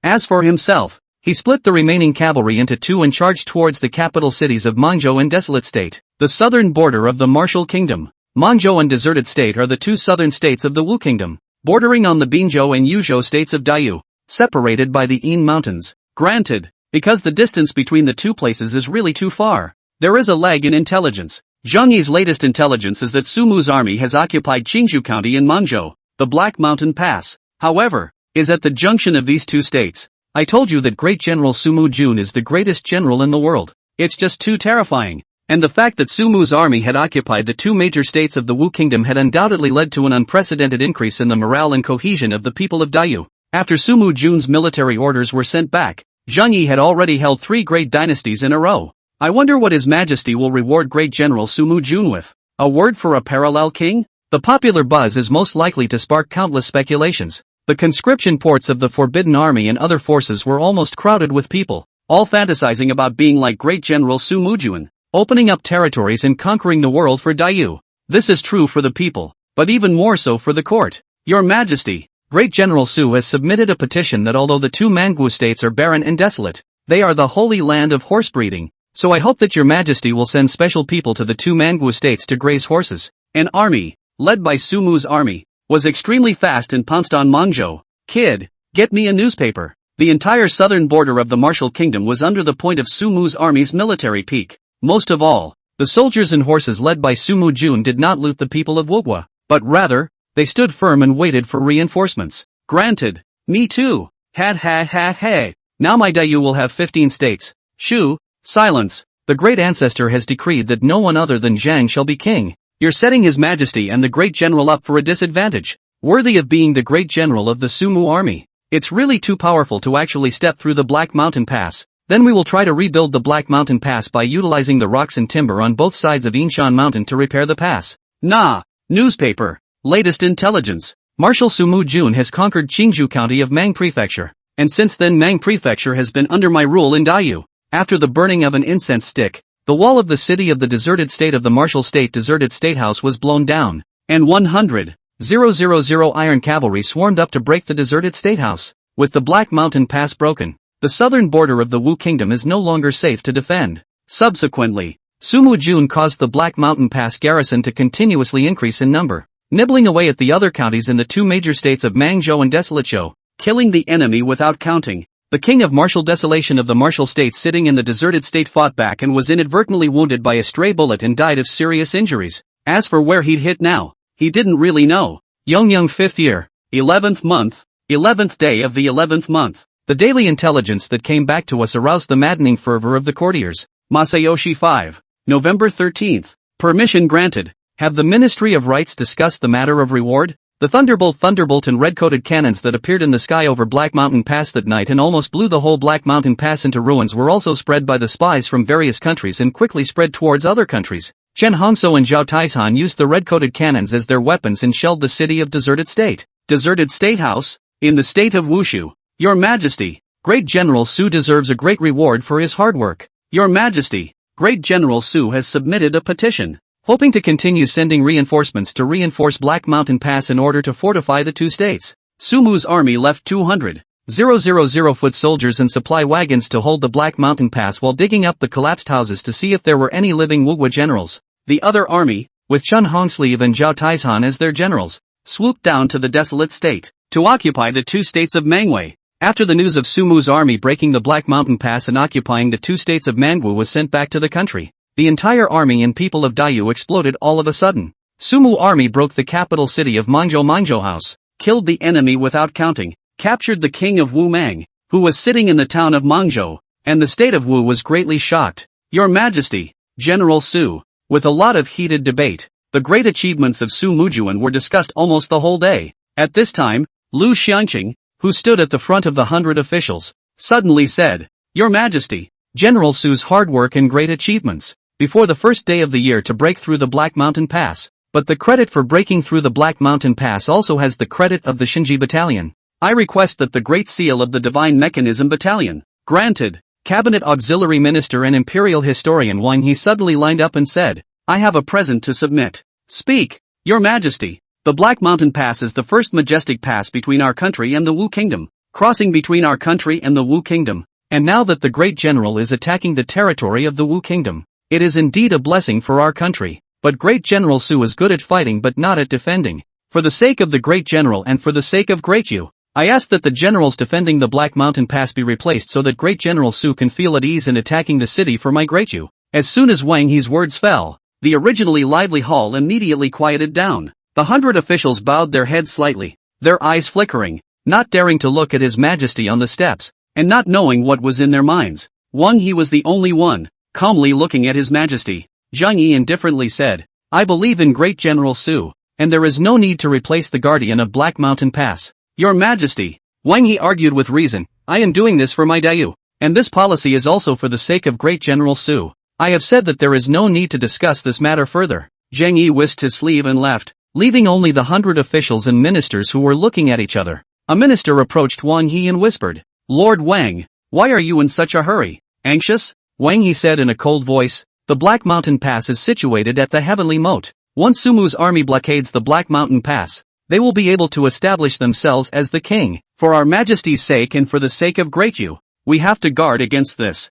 As for himself, he split the remaining cavalry into two and charged towards the capital cities of Mangzhou and Desolate State, the southern border of the martial kingdom. Mangzhou and Deserted State are the two southern states of the Wu Kingdom, bordering on the Binzhou and Yuzhou states of Dayu, separated by the Een Mountains. Granted, because the distance between the two places is really too far, there is a lag in intelligence. Zhang Yi's latest intelligence is that Sumu's army has occupied Qingzhou County in Mangzhou. The Black Mountain Pass, however, is at the junction of these two states. I told you that Great General Sumu Jun is the greatest general in the world. It's just too terrifying. And the fact that Sumu's army had occupied the two major states of the Wu Kingdom had undoubtedly led to an unprecedented increase in the morale and cohesion of the people of Dayu. After Sumu Jun's military orders were sent back, Zhang Yi had already held 3 great dynasties in a row. I wonder what His Majesty will reward Great General Sumu Jun with. A word for a parallel king? The popular buzz is most likely to spark countless speculations. The conscription ports of the Forbidden Army and other forces were almost crowded with people, all fantasizing about being like Great General Su Mujuan, opening up territories and conquering the world for Dayu. This is true for the people, but even more so for the court. Your Majesty, Great General Su has submitted a petition that although the two Mangu states are barren and desolate, they are the holy land of horse breeding, so I hope that Your Majesty will send special people to the two Mangu states to graze horses. An army, led by Sumu's army, was extremely fast and pounced on Mangzhou. Kid, get me a newspaper. The entire southern border of the Martial Kingdom was under the point of Sumu's army's military peak. Most of all, the soldiers and horses led by Sumu Jun did not loot the people of Wuhua, but rather, they stood firm and waited for reinforcements. Granted. Me too. Ha ha ha ha. Now my Dayu will have 15 states. Shu, silence. The great ancestor has decreed that no one other than Zhang shall be king. You're setting his majesty and the great general up for a disadvantage, worthy of being the great general of the Sumu army. It's really too powerful to actually step through the Black Mountain Pass. Then we will try to rebuild the Black Mountain Pass by utilizing the rocks and timber on both sides of Yinshan Mountain to repair the pass. Nah. Newspaper. Latest intelligence. Marshal Sumu Jun has conquered Qingzhou County of Mang Prefecture, and since then Mang Prefecture has been under my rule in Dayu. After the burning of an incense stick, the wall of the city of the deserted state of the Martial State deserted state house was blown down, and 100,000 iron cavalry swarmed up to break the deserted state house. With the Black Mountain Pass broken, the southern border of the Wu Kingdom is no longer safe to defend. Subsequently, Sumu Jun caused the Black Mountain Pass garrison to continuously increase in number, nibbling away at the other counties in the two major states of Mangzhou and Desolatezhou, killing the enemy without counting. The king of martial desolation of the martial state sitting in the deserted state fought back and was inadvertently wounded by a stray bullet and died of serious injuries. As for where he'd hit now, he didn't really know. Yongyang 5th year, 11th month, 11th day of the 11th month. The daily intelligence that came back to us aroused the maddening fervor of the courtiers. Masayoshi 5. November 13th. Permission granted. Have the Ministry of Rights discussed the matter of reward? The Thunderbolt and red-coated cannons that appeared in the sky over Black Mountain Pass that night and almost blew the whole Black Mountain Pass into ruins were also spread by the spies from various countries and quickly spread towards other countries. Chen Hongzhou and Zhao Taizhan used the red-coated cannons as their weapons and shelled the city of Deserted State. Deserted State House? In the state of Wushu. Your Majesty, Great General Su deserves a great reward for his hard work. Your Majesty, Great General Su has submitted a petition, hoping to continue sending reinforcements to reinforce Black Mountain Pass in order to fortify the two states. Sumu's army left 200,000 foot soldiers and supply wagons to hold the Black Mountain Pass while digging up the collapsed houses to see if there were any living Wuhua generals. The other army, with Chen Hongsleeve and Zhao Taizhan as their generals, swooped down to the desolate state, to occupy the two states of Manhwa. After the news of Sumu's army breaking the Black Mountain Pass and occupying the two states of Manhwa was sent back to the country, the entire army and people of Dayu exploded all of a sudden. Sumu army broke the capital city of Mangzhou House, killed the enemy without counting, captured the king of Wu Mang, who was sitting in the town of Mangzhou, and the state of Wu was greatly shocked. Your Majesty, General Su. With a lot of heated debate, the great achievements of Su Mujuan were discussed almost the whole day. At this time, Lu Xianqing, who stood at the front of the 100 officials, suddenly said, Your Majesty, General Su's hard work and great achievements, before the first day of the year to break through the Black Mountain Pass, but the credit for breaking through the Black Mountain Pass also has the credit of the Shinji Battalion. I request that the Great Seal of the Divine Mechanism Battalion, granted. Cabinet Auxiliary Minister and Imperial Historian Wang He suddenly lined up and said, I have a present to submit. Speak, Your Majesty. The Black Mountain Pass is the first majestic pass between our country and the Wu Kingdom, crossing between our country and the Wu Kingdom, and now that the great general is attacking the territory of the Wu Kingdom, it is indeed a blessing for our country, but Great General Su is good at fighting but not at defending. For the sake of the great general and for the sake of Great Yu, I ask that the generals defending the Black Mountain Pass be replaced so that Great General Su can feel at ease in attacking the city for my Great Yu. As soon as Wang He's words fell, the originally lively hall immediately quieted down. The 100 officials bowed their heads slightly, their eyes flickering, not daring to look at His Majesty on the steps, and not knowing what was in their minds. Wang He was the only one, calmly looking at His Majesty. Zhang Yi indifferently said, I believe in Great General Su, and there is no need to replace the guardian of Black Mountain Pass. Your Majesty, Wang He argued with reason, I am doing this for my Dayu, and this policy is also for the sake of Great General Su. I have said that there is no need to discuss this matter further. Zhang Yi whisked his sleeve and left, leaving only the 100 officials and ministers who were looking at each other. A minister approached Wang He and whispered, Lord Wang, why are you in such a hurry? Anxious? Wang He said in a cold voice, the Black Mountain Pass is situated at the Heavenly Moat. Once Sumu's army blockades the Black Mountain Pass, they will be able to establish themselves as the king. For our Majesty's sake and for the sake of Great Yu, we have to guard against this.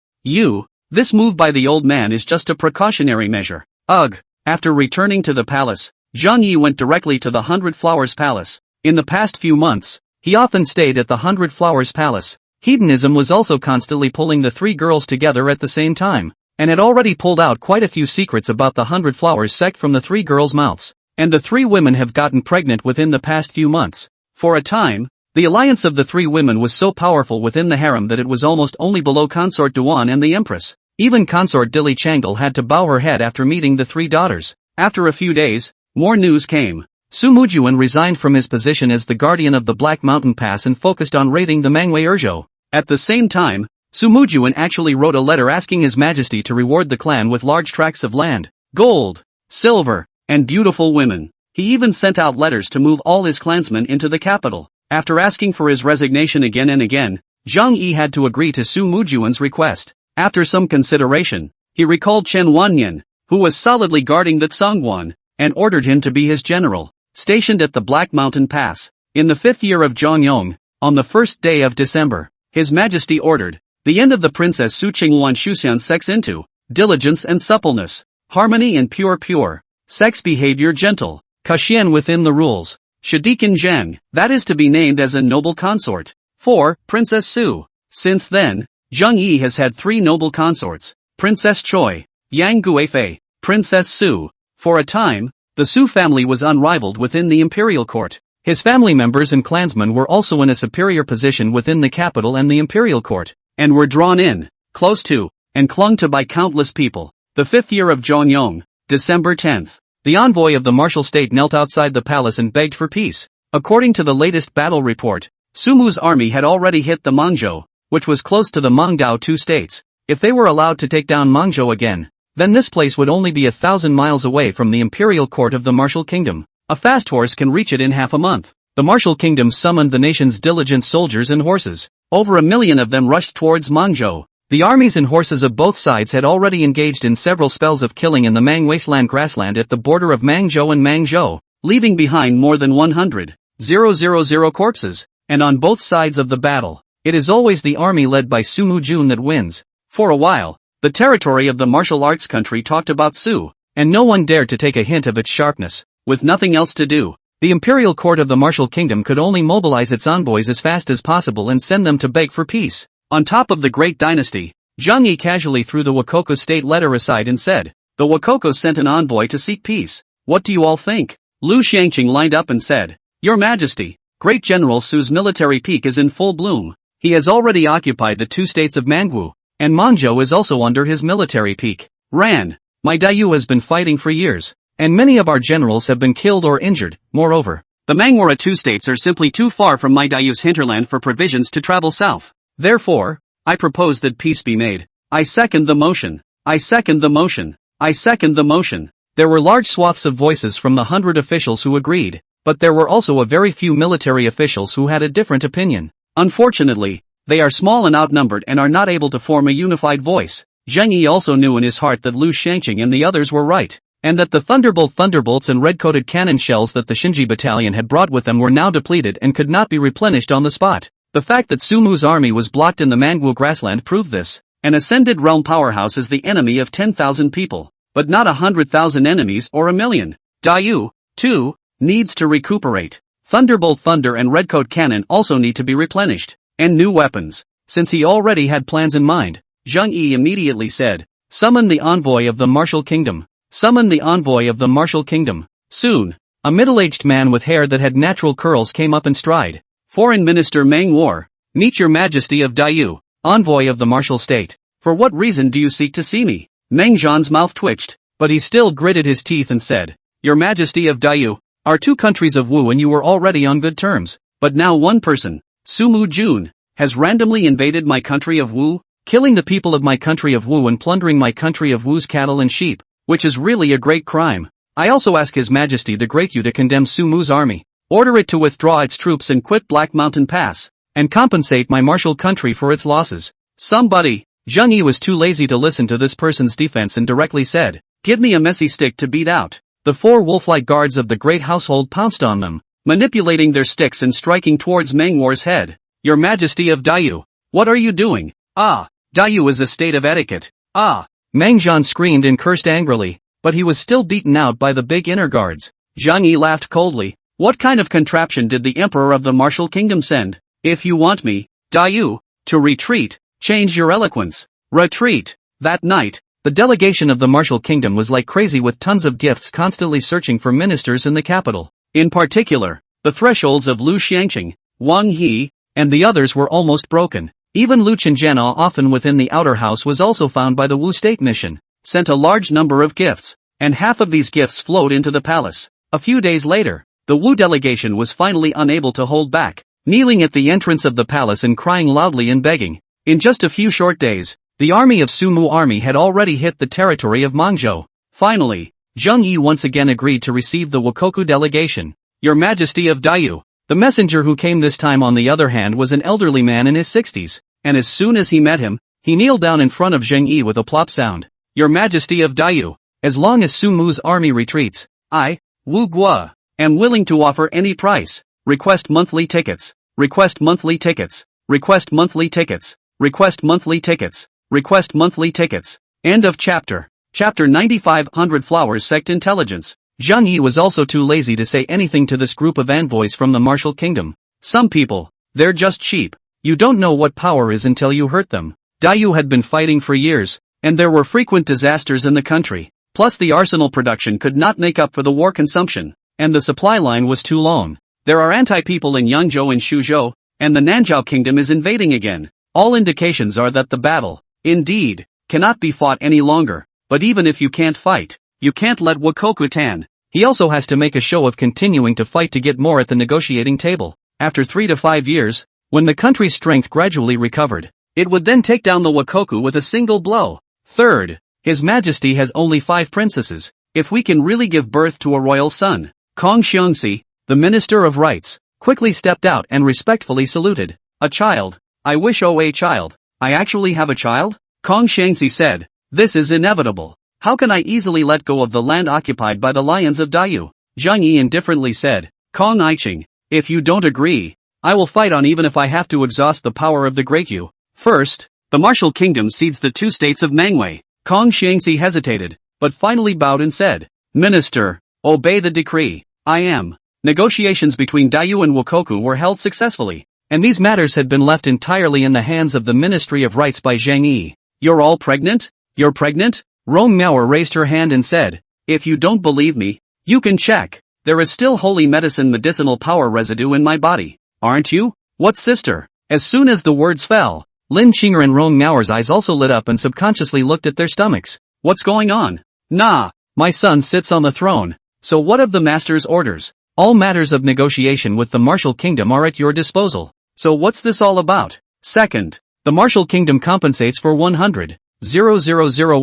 This move by the old man is just a precautionary measure. Ugh. After returning to the palace, Zhang Yi went directly to the Hundred Flowers Palace. In the past few months, he often stayed at the Hundred Flowers Palace. Hedonism was also constantly pulling the three girls together at the same time, and had already pulled out quite a few secrets about the Hundred Flowers sect from the three girls' mouths. And the three women have gotten pregnant within the past few months. For a time, the alliance of the three women was so powerful within the harem that it was almost only below Consort Duan and the Empress. Even Consort Dili Changle had to bow her head after meeting the three daughters. After a few days, more news came. Su Mujuan resigned from his position as the guardian of the Black Mountain Pass and focused on raiding the Mangwei Erzhou. At the same time, Su Mujuan actually wrote a letter asking His Majesty to reward the clan with large tracts of land, gold, silver, and beautiful women. He even sent out letters to move all his clansmen into the capital. After asking for his resignation again and again, Zhang Yi had to agree to Su Mujuan's request. After some consideration, he recalled Chen Wanyan, who was solidly guarding the Tsangwan, and ordered him to be his general, stationed at the Black Mountain Pass. In the 5th year of Zhongyong, on the 1st day of December, His Majesty ordered the end of the Princess Su Qingluan Shuxian sex into diligence and suppleness, harmony and pure, sex behavior gentle, Kaxian within the rules, Shadikin Zhang, that is to be named as a noble consort. 4. Princess Su. Since then, Zhang Yi has had 3 noble consorts, Princess Choi, Yang Guifei, Princess Su. For a time, the Su family was unrivaled within the imperial court. His family members and clansmen were also in a superior position within the capital and the imperial court, and were drawn in, close to, and clung to by countless people. The 5th year of Zhongyong, December 10th. The envoy of the martial state knelt outside the palace and begged for peace. According to the latest battle report, Su Mu's army had already hit the Mangzhou, which was close to the Mangdao two states. If they were allowed to take down Mangzhou again, then this place would only be 1,000 miles away from the imperial court of the martial kingdom. A fast horse can reach it in half a month. The martial kingdom summoned the nation's diligent soldiers and horses. Over 1 million of them rushed towards Mangzhou. The armies and horses of both sides had already engaged in several spells of killing in the Mang wasteland grassland at the border of Mangzhou and Mangzhou, leaving behind more than 100,000 corpses. And on both sides of the battle, it is always the army led by Su Mujun that wins. For a while, the territory of the martial arts country talked about Su, and no one dared to take a hint of its sharpness. With nothing else to do, the imperial court of the martial kingdom could only mobilize its envoys as fast as possible and send them to beg for peace. On top of the great dynasty, Zhang Yi casually threw the Wakoko state letter aside and said, "The Wakoko sent an envoy to seek peace. What do you all think?" Lu Xiangqing lined up and said, "Your Majesty, Great General Su's military peak is in full bloom. He has already occupied the 2 states of Manhwa, and Mangzhou is also under his military peak. Ran, my Dayu has been fighting for years, and many of our generals have been killed or injured. Moreover, the Mangwara 2 states are simply too far from my Dayu's hinterland for provisions to travel south. Therefore, I propose that peace be made. I second the motion. I second the motion. I second the motion." There were large swaths of voices from the 100 officials who agreed, but there were also a very few military officials who had a different opinion. Unfortunately, they are small and outnumbered and are not able to form a unified voice. Zheng Yi also knew in his heart that Lu Xiangqing and the others were right, and that the thunderbolts and red-coated cannon shells that the Shinji battalion had brought with them were now depleted and could not be replenished on the spot. The fact that Su Mu's army was blocked in the Mangwu grassland proved this. An ascended realm powerhouse is the enemy of 10,000 people, but not 100,000 enemies or 1 million. Dayu, too, needs to recuperate. Thunderbolt thunder and redcoat cannon also need to be replenished, and new weapons. Since he already had plans in mind, Zheng Yi immediately said, "Summon the envoy of the martial kingdom. Summon the envoy of the martial kingdom." Soon, a middle-aged man with hair that had natural curls came up in stride. "Foreign Minister Meng War, meet your Majesty of Dayu, envoy of the martial state. For what reason do you seek to see me?" Meng Zhan's mouth twitched, but he still gritted his teeth and said, "Your Majesty of Dayu, our 2 countries of Wu and you were already on good terms, but now one person, Su Mu Jun, has randomly invaded my country of Wu, killing the people of my country of Wu and plundering my country of Wu's cattle and sheep, which is really a great crime. I also ask His Majesty the Great Yu to condemn Su Mu's army, order it to withdraw its troops and quit Black Mountain Pass, and compensate my martial country for its losses." Somebody. Zheng Yi was too lazy to listen to this person's defense and directly said, "Give me a messy stick to beat out." The 4 wolf-like guards of the great household pounced on them, manipulating their sticks and striking towards Mengwar's head. "Your Majesty of Dayu, what are you doing? Ah, Dayu is a state of etiquette. Ah!" Meng Zhan screamed and cursed angrily, but he was still beaten out by the big inner guards. Zhang Yi laughed coldly. What kind of contraption did the Emperor of the Martial Kingdom send? If you want me, Dayu, to retreat, change your eloquence. Retreat. That night, the delegation of the Martial Kingdom was like crazy with tons of gifts constantly searching for ministers in the capital. In particular, the thresholds of Lu Xiangqing, Wang He, and the others were almost broken. Even Lu Chenjianao, often within the outer house, was also found by the Wu State Mission, sent a large number of gifts, and half of these gifts flowed into the palace. A few days later, the Wu delegation was finally unable to hold back, kneeling at the entrance of the palace and crying loudly and begging. In just a few short days, the army of Sumu army had already hit the territory of Mangzhou. Finally, Zheng Yi once again agreed to receive the Wukoku delegation. Your Majesty of Dayu. The messenger who came this time, on the other hand, was an elderly man in his 60s, and as soon as he met him, he kneeled down in front of Zheng Yi with a plop sound. Your Majesty of Dayu, as long as Sumu's army retreats, I, Wu Guo, am willing to offer any price. Request monthly tickets. Request monthly tickets. Request monthly tickets. Request monthly tickets. Request monthly tickets. End of chapter. Chapter 95. 100 Flowers Sect Intelligence. Zhang Yi was also too lazy to say anything to this group of envoys from the Martial Kingdom. Some people, they're just cheap. You don't know what power is until you hurt them. Dayu had been fighting for years, and there were frequent disasters in the country. Plus the arsenal production could not make up for the war consumption, and the supply line was too long. There are anti-people in Yangzhou and Shuzhou, and the Nanzhao Kingdom is invading again. All indications are that the battle, indeed, cannot be fought any longer. But even if you can't fight, you can't let Wukoku tan. He also has to make a show of continuing to fight to get more at the negotiating table. After 3 to 5 years, when the country's strength gradually recovered, it would then take down the Wukoku with a single blow. Third, His Majesty has only 5 princesses. If we can really give birth to a royal son. Kong Xiongxi, the Minister of Rights, quickly stepped out and respectfully saluted. A child. I wish a child. I actually have a child? Kong Xiongxi said. This is inevitable. How can I easily let go of the land occupied by the lions of Dayu? Zhang Yi indifferently said. Kong Aiqing, if you don't agree, I will fight on, even if I have to exhaust the power of the Great Yu. First, the Martial Kingdom cedes the 2 states of Manhwa. Kong Xiangxi hesitated, but finally bowed and said, Minister, obey the decree. I am. Negotiations between Dayu and Wukoku were held successfully, and these matters had been left entirely in the hands of the Ministry of Rights by Zhang Yi. You're all pregnant? You're pregnant? Rong Miao raised her hand and said, if you don't believe me, you can check. There is still holy medicine medicinal power residue in my body. Aren't you? What sister? As soon as the words fell, Lin Qinger and Rong Miao's eyes also lit up and subconsciously looked at their stomachs. What's going on? Nah, my son sits on the throne. So what of the master's orders? All matters of negotiation with the Martial Kingdom are at your disposal. So what's this all about? Second, the Martial Kingdom compensates for 100,000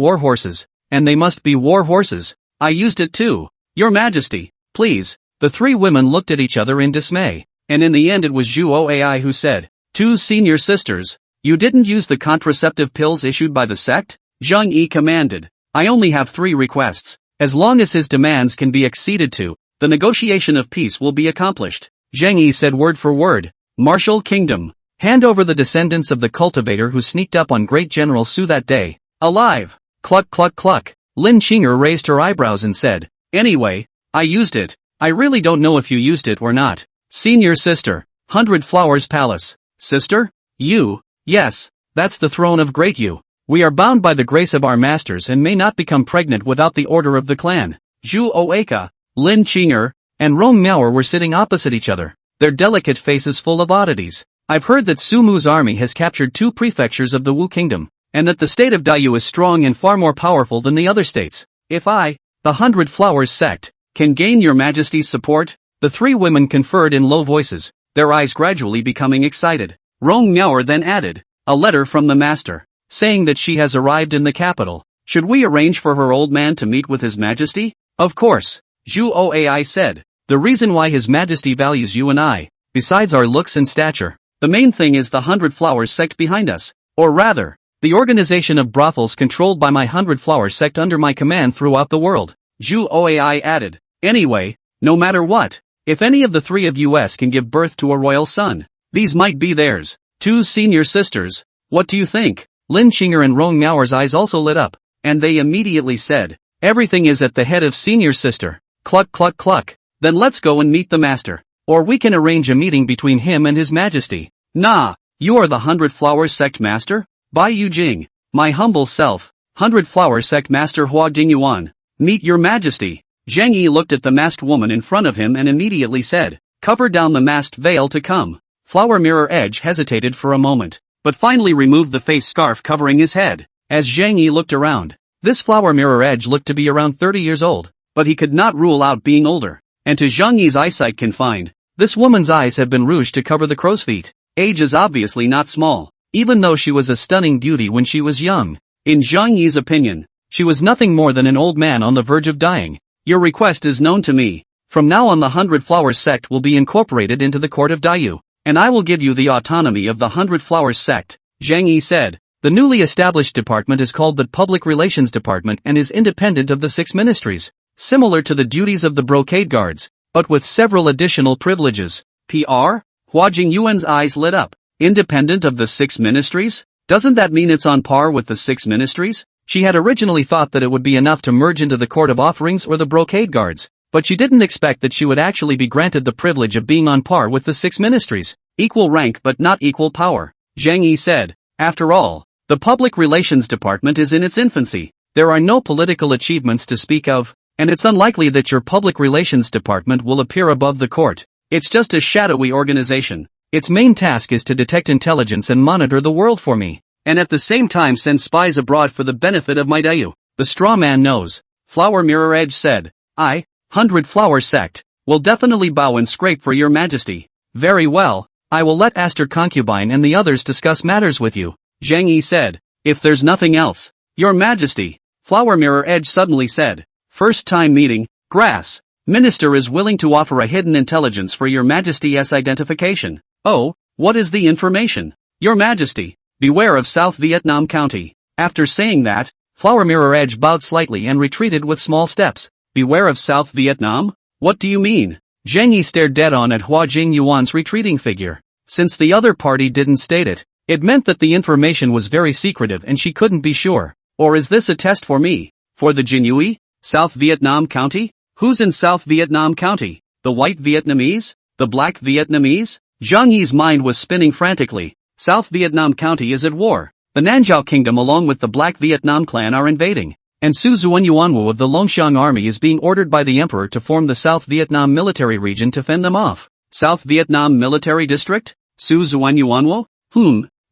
war horses, and they must be war horses. I used it too. Your Majesty, please. The 3 women looked at each other in dismay, and in the end it was Zhu Oai who said, 2 senior sisters, you didn't use the contraceptive pills issued by the sect? Zhang Yi commanded. I only have 3 requests. As long as his demands can be acceded to, the negotiation of peace will be accomplished. Zhang Yi said word for word. Martial Kingdom. Hand over the descendants of the cultivator who sneaked up on Great General Su that day. Alive. Cluck cluck cluck. Lin Qinger raised her eyebrows and said, anyway, I used it. I really don't know if you used it or not. Senior sister. 100 Flowers Palace. Sister? You? Yes, that's the throne of Great Yu. We are bound by the grace of our masters and may not become pregnant without the order of the clan. Zhu Oaka, Lin Qinger, and Rong Miao were sitting opposite each other, their delicate faces full of oddities. I've heard that Sumu's army has captured 2 prefectures of the Wu Kingdom, and that the state of Dayu is strong and far more powerful than the other states. If I, the 100 Flowers sect, can gain your Majesty's support? The 3 women conferred in low voices, their eyes gradually becoming excited. Rong Miao then added, a letter from the master, saying that she has arrived in the capital. Should we arrange for her old man to meet with His Majesty? Of course, Zhu Oai said. The reason why His Majesty values you and I, besides our looks and stature, the main thing is the 100 Flowers sect behind us. Or rather, the organization of brothels controlled by my 100 Flowers sect under my command throughout the world. Zhu Oai added. Anyway, no matter what, if any of the 3 of us can give birth to a royal son, these might be theirs. 2 senior sisters. What do you think? Lin Qinger and Rong Miao's eyes also lit up, and they immediately said, everything is at the head of senior sister. Cluck cluck cluck. Then let's go and meet the master. Or we can arrange a meeting between him and his majesty. Nah, you are the 100 Flower Sect master? Bai Yu Jing. My humble self, 100 Flower Sect master Hua Dingyuan. Meet your majesty. Zhang Yi looked at the masked woman in front of him and immediately said, cover down the masked veil to come. Flower Mirror Edge hesitated for a moment, but finally removed the face scarf covering his head. As Zhang Yi looked around, this Flower Mirror Edge looked to be around 30 years old, but he could not rule out being older. And to Zhang Yi's eyesight confined, this woman's eyes have been rouged to cover the crow's feet. Age is obviously not small, even though she was a stunning beauty when she was young. In Zhang Yi's opinion, she was nothing more than an old man on the verge of dying. Your request is known to me. From now on the 100 Flowers sect will be incorporated into the court of Daiyu, and I will give you the autonomy of the 100 Flowers sect, Zhang Yi said. The newly established department is called the Public Relations Department and is independent of the 6 ministries, similar to the duties of the brocade guards, but with several additional privileges. PR? Hua Jingyuan's eyes lit up. Independent of the 6 ministries? Doesn't that mean it's on par with the 6 ministries? She had originally thought that it would be enough to merge into the Court of Offerings or the brocade guards, but she didn't expect that she would actually be granted the privilege of being on par with the 6 ministries. Equal rank but not equal power, Zhang Yi said. After all, the Public Relations Department is in its infancy. There are no political achievements to speak of, and it's unlikely that your Public Relations Department will appear above the court. It's just a shadowy organization. Its main task is to detect intelligence and monitor the world for me, and at the same time send spies abroad for the benefit of my Daiyu. The straw man knows, Flower Mirror Edge said. 100 Flower Sect, will definitely bow and scrape for your majesty. Very well, I will let Aster Concubine and the others discuss matters with you, Zhang Yi said. If there's nothing else, your majesty, Flower Mirror Edge suddenly said. First time meeting, grass. Minister is willing to offer a hidden intelligence for your majesty's identification. Oh, what is the information? Your majesty, beware of South Vietnam County. After saying that, Flower Mirror Edge bowed slightly and retreated with small steps. Beware of South Vietnam? What do you mean? Zhang Yi stared dead on at Hua Jingyuan's retreating figure. Since the other party didn't state it, it meant that the information was very secretive and she couldn't be sure. Or is this a test for me? For the Jinui? South Vietnam County? Who's in South Vietnam County? The white Vietnamese? The black Vietnamese? Zhang Yi's mind was spinning frantically. South Vietnam County is at war. The Nanzhao Kingdom along with the Black Vietnam clan are invading. And Su Zuanyuanwu of the Longxiang army is being ordered by the emperor to form the South Vietnam military region to fend them off. South Vietnam military district? Su Zuanyuanwu?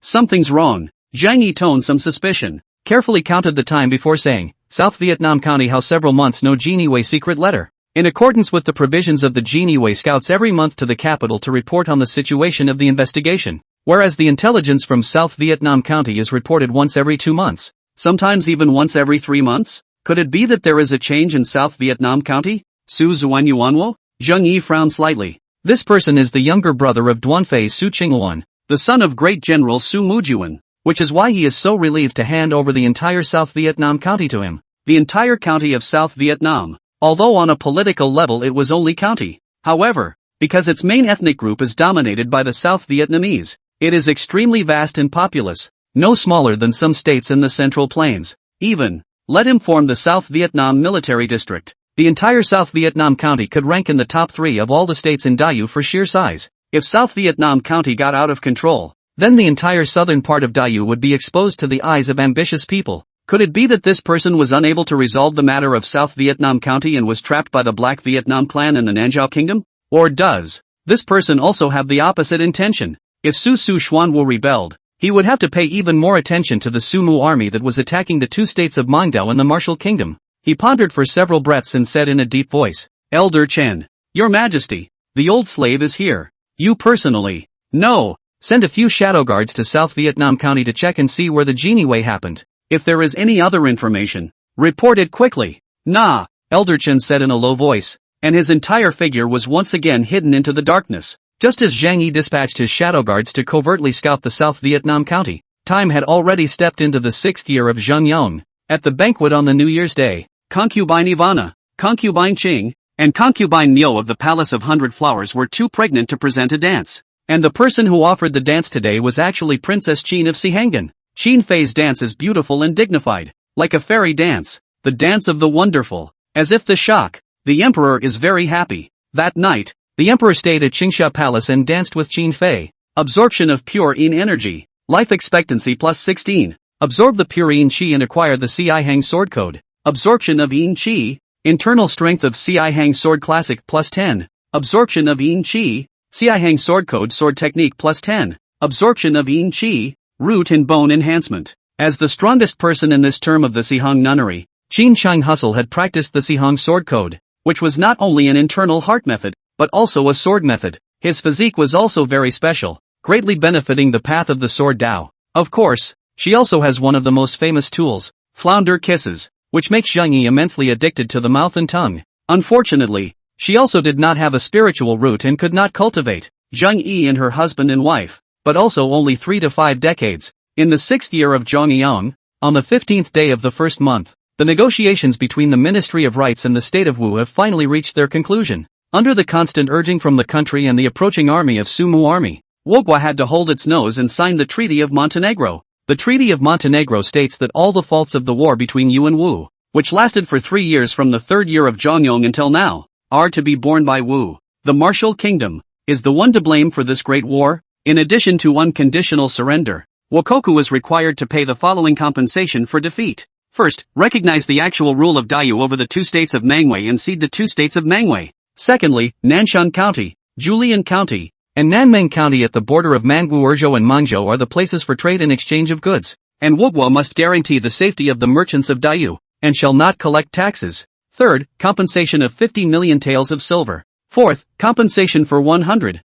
Something's wrong. Zhang Yi toned some suspicion, carefully counted the time before saying, South Vietnam County how several months no Geniewei secret letter. In accordance with the provisions of the Geniewei scouts every month to the capital to report on the situation of the investigation, whereas the intelligence from South Vietnam County is reported once every 2 months, sometimes even once every 3 months? Could it be that there is a change in South Vietnam County? Su Zuanyuanwu? Zhang Yi frowned slightly. This person is the younger brother of Duanfei Su Qingluan, the son of Great General Su Mujuan, which is why he is so relieved to hand over the entire South Vietnam County to him. The entire county of South Vietnam, although on a political level it was only county. However, because its main ethnic group is dominated by the South Vietnamese, it is extremely vast and populous, no smaller than some states in the Central Plains. Even, let him form the South Vietnam Military District. The entire South Vietnam County could rank in the top 3 of all the states in Daiyu for sheer size. If South Vietnam County got out of control, then the entire southern part of Daiyu would be exposed to the eyes of ambitious people. Could it be that this person was unable to resolve the matter of South Vietnam County and was trapped by the Black Vietnam clan and the Nanzhao Kingdom? Or does this person also have the opposite intention? If Su Xuanwu rebelled, he would have to pay even more attention to the Sumu army that was attacking the 2 states of Mangdao and the Martial Kingdom. He pondered for several breaths and said in a deep voice, Elder Chen, Your Majesty, the old slave is here. You personally? No. Send a few shadow guards to South Vietnam County to check and see where the Geniewei happened. If there is any other information, report it quickly. Nah, Elder Chen said in a low voice, and his entire figure was once again hidden into the darkness. Just as Zhang Yi dispatched his shadow guards to covertly scout the South Vietnam County, time had already stepped into the 6th year of Zheng Yong. At the banquet on the New Year's Day, Concubine Ivana, Concubine Qing, and Concubine Miao of the Palace of 100 Flowers were too pregnant to present a dance. And the person who offered the dance today was actually Princess Qin of Sihangan. Qin Fei's dance is beautiful and dignified, like a fairy dance, the dance of the wonderful. As if the shock, the emperor is very happy. That night, the emperor stayed at Qingsha Palace and danced with Qin Fei. Absorption of pure yin energy. Life expectancy plus 16. Absorb the pure yin qi and acquire the Ci Hang sword code. Absorption of yin qi. Internal strength of Ci Hang sword classic plus 10. Absorption of yin qi. Ci Hang sword code sword technique plus 10. Absorption of yin qi. Root and bone enhancement. As the strongest person in this term of the Sihong nunnery, Qin Shang Hustle had practiced the Sihong sword code, which was not only an internal heart method, but also a sword method. His physique was also very special, greatly benefiting the path of the sword Dao. Of course, she also has one of the most famous tools, flounder kisses, which makes Zheng Yi immensely addicted to the mouth and tongue. Unfortunately, she also did not have a spiritual root and could not cultivate Zheng Yi and her husband and wife, but also only 3 to 5 decades. In the 6th year of Zhongyang, on the 15th day of the first month, the negotiations between the Ministry of Rights and the state of Wu have finally reached their conclusion. Under the constant urging from the country and the approaching army of Sumu army, Wogwa had to hold its nose and sign the Treaty of Montenegro. The Treaty of Montenegro states that all the faults of the war between Yu and Wu, which lasted for 3 years from the 3rd year of Zhongyang until now, are to be borne by Wu. The Martial Kingdom is the one to blame for this great war. In addition to unconditional surrender, Wokoku was required to pay the following compensation for defeat. First, recognize the actual rule of Dayu over the 2 states of Mangwei and cede the 2 states of Mangwei. Secondly, Nanshan County, Julian County, and Nanmeng County at the border of Mangwu Erzhou and Mangzhou are the places for trade and exchange of goods, and Wugwa must guarantee the safety of the merchants of Dayu, and shall not collect taxes. Third, compensation of 50 million taels of silver. Fourth, compensation for 100,000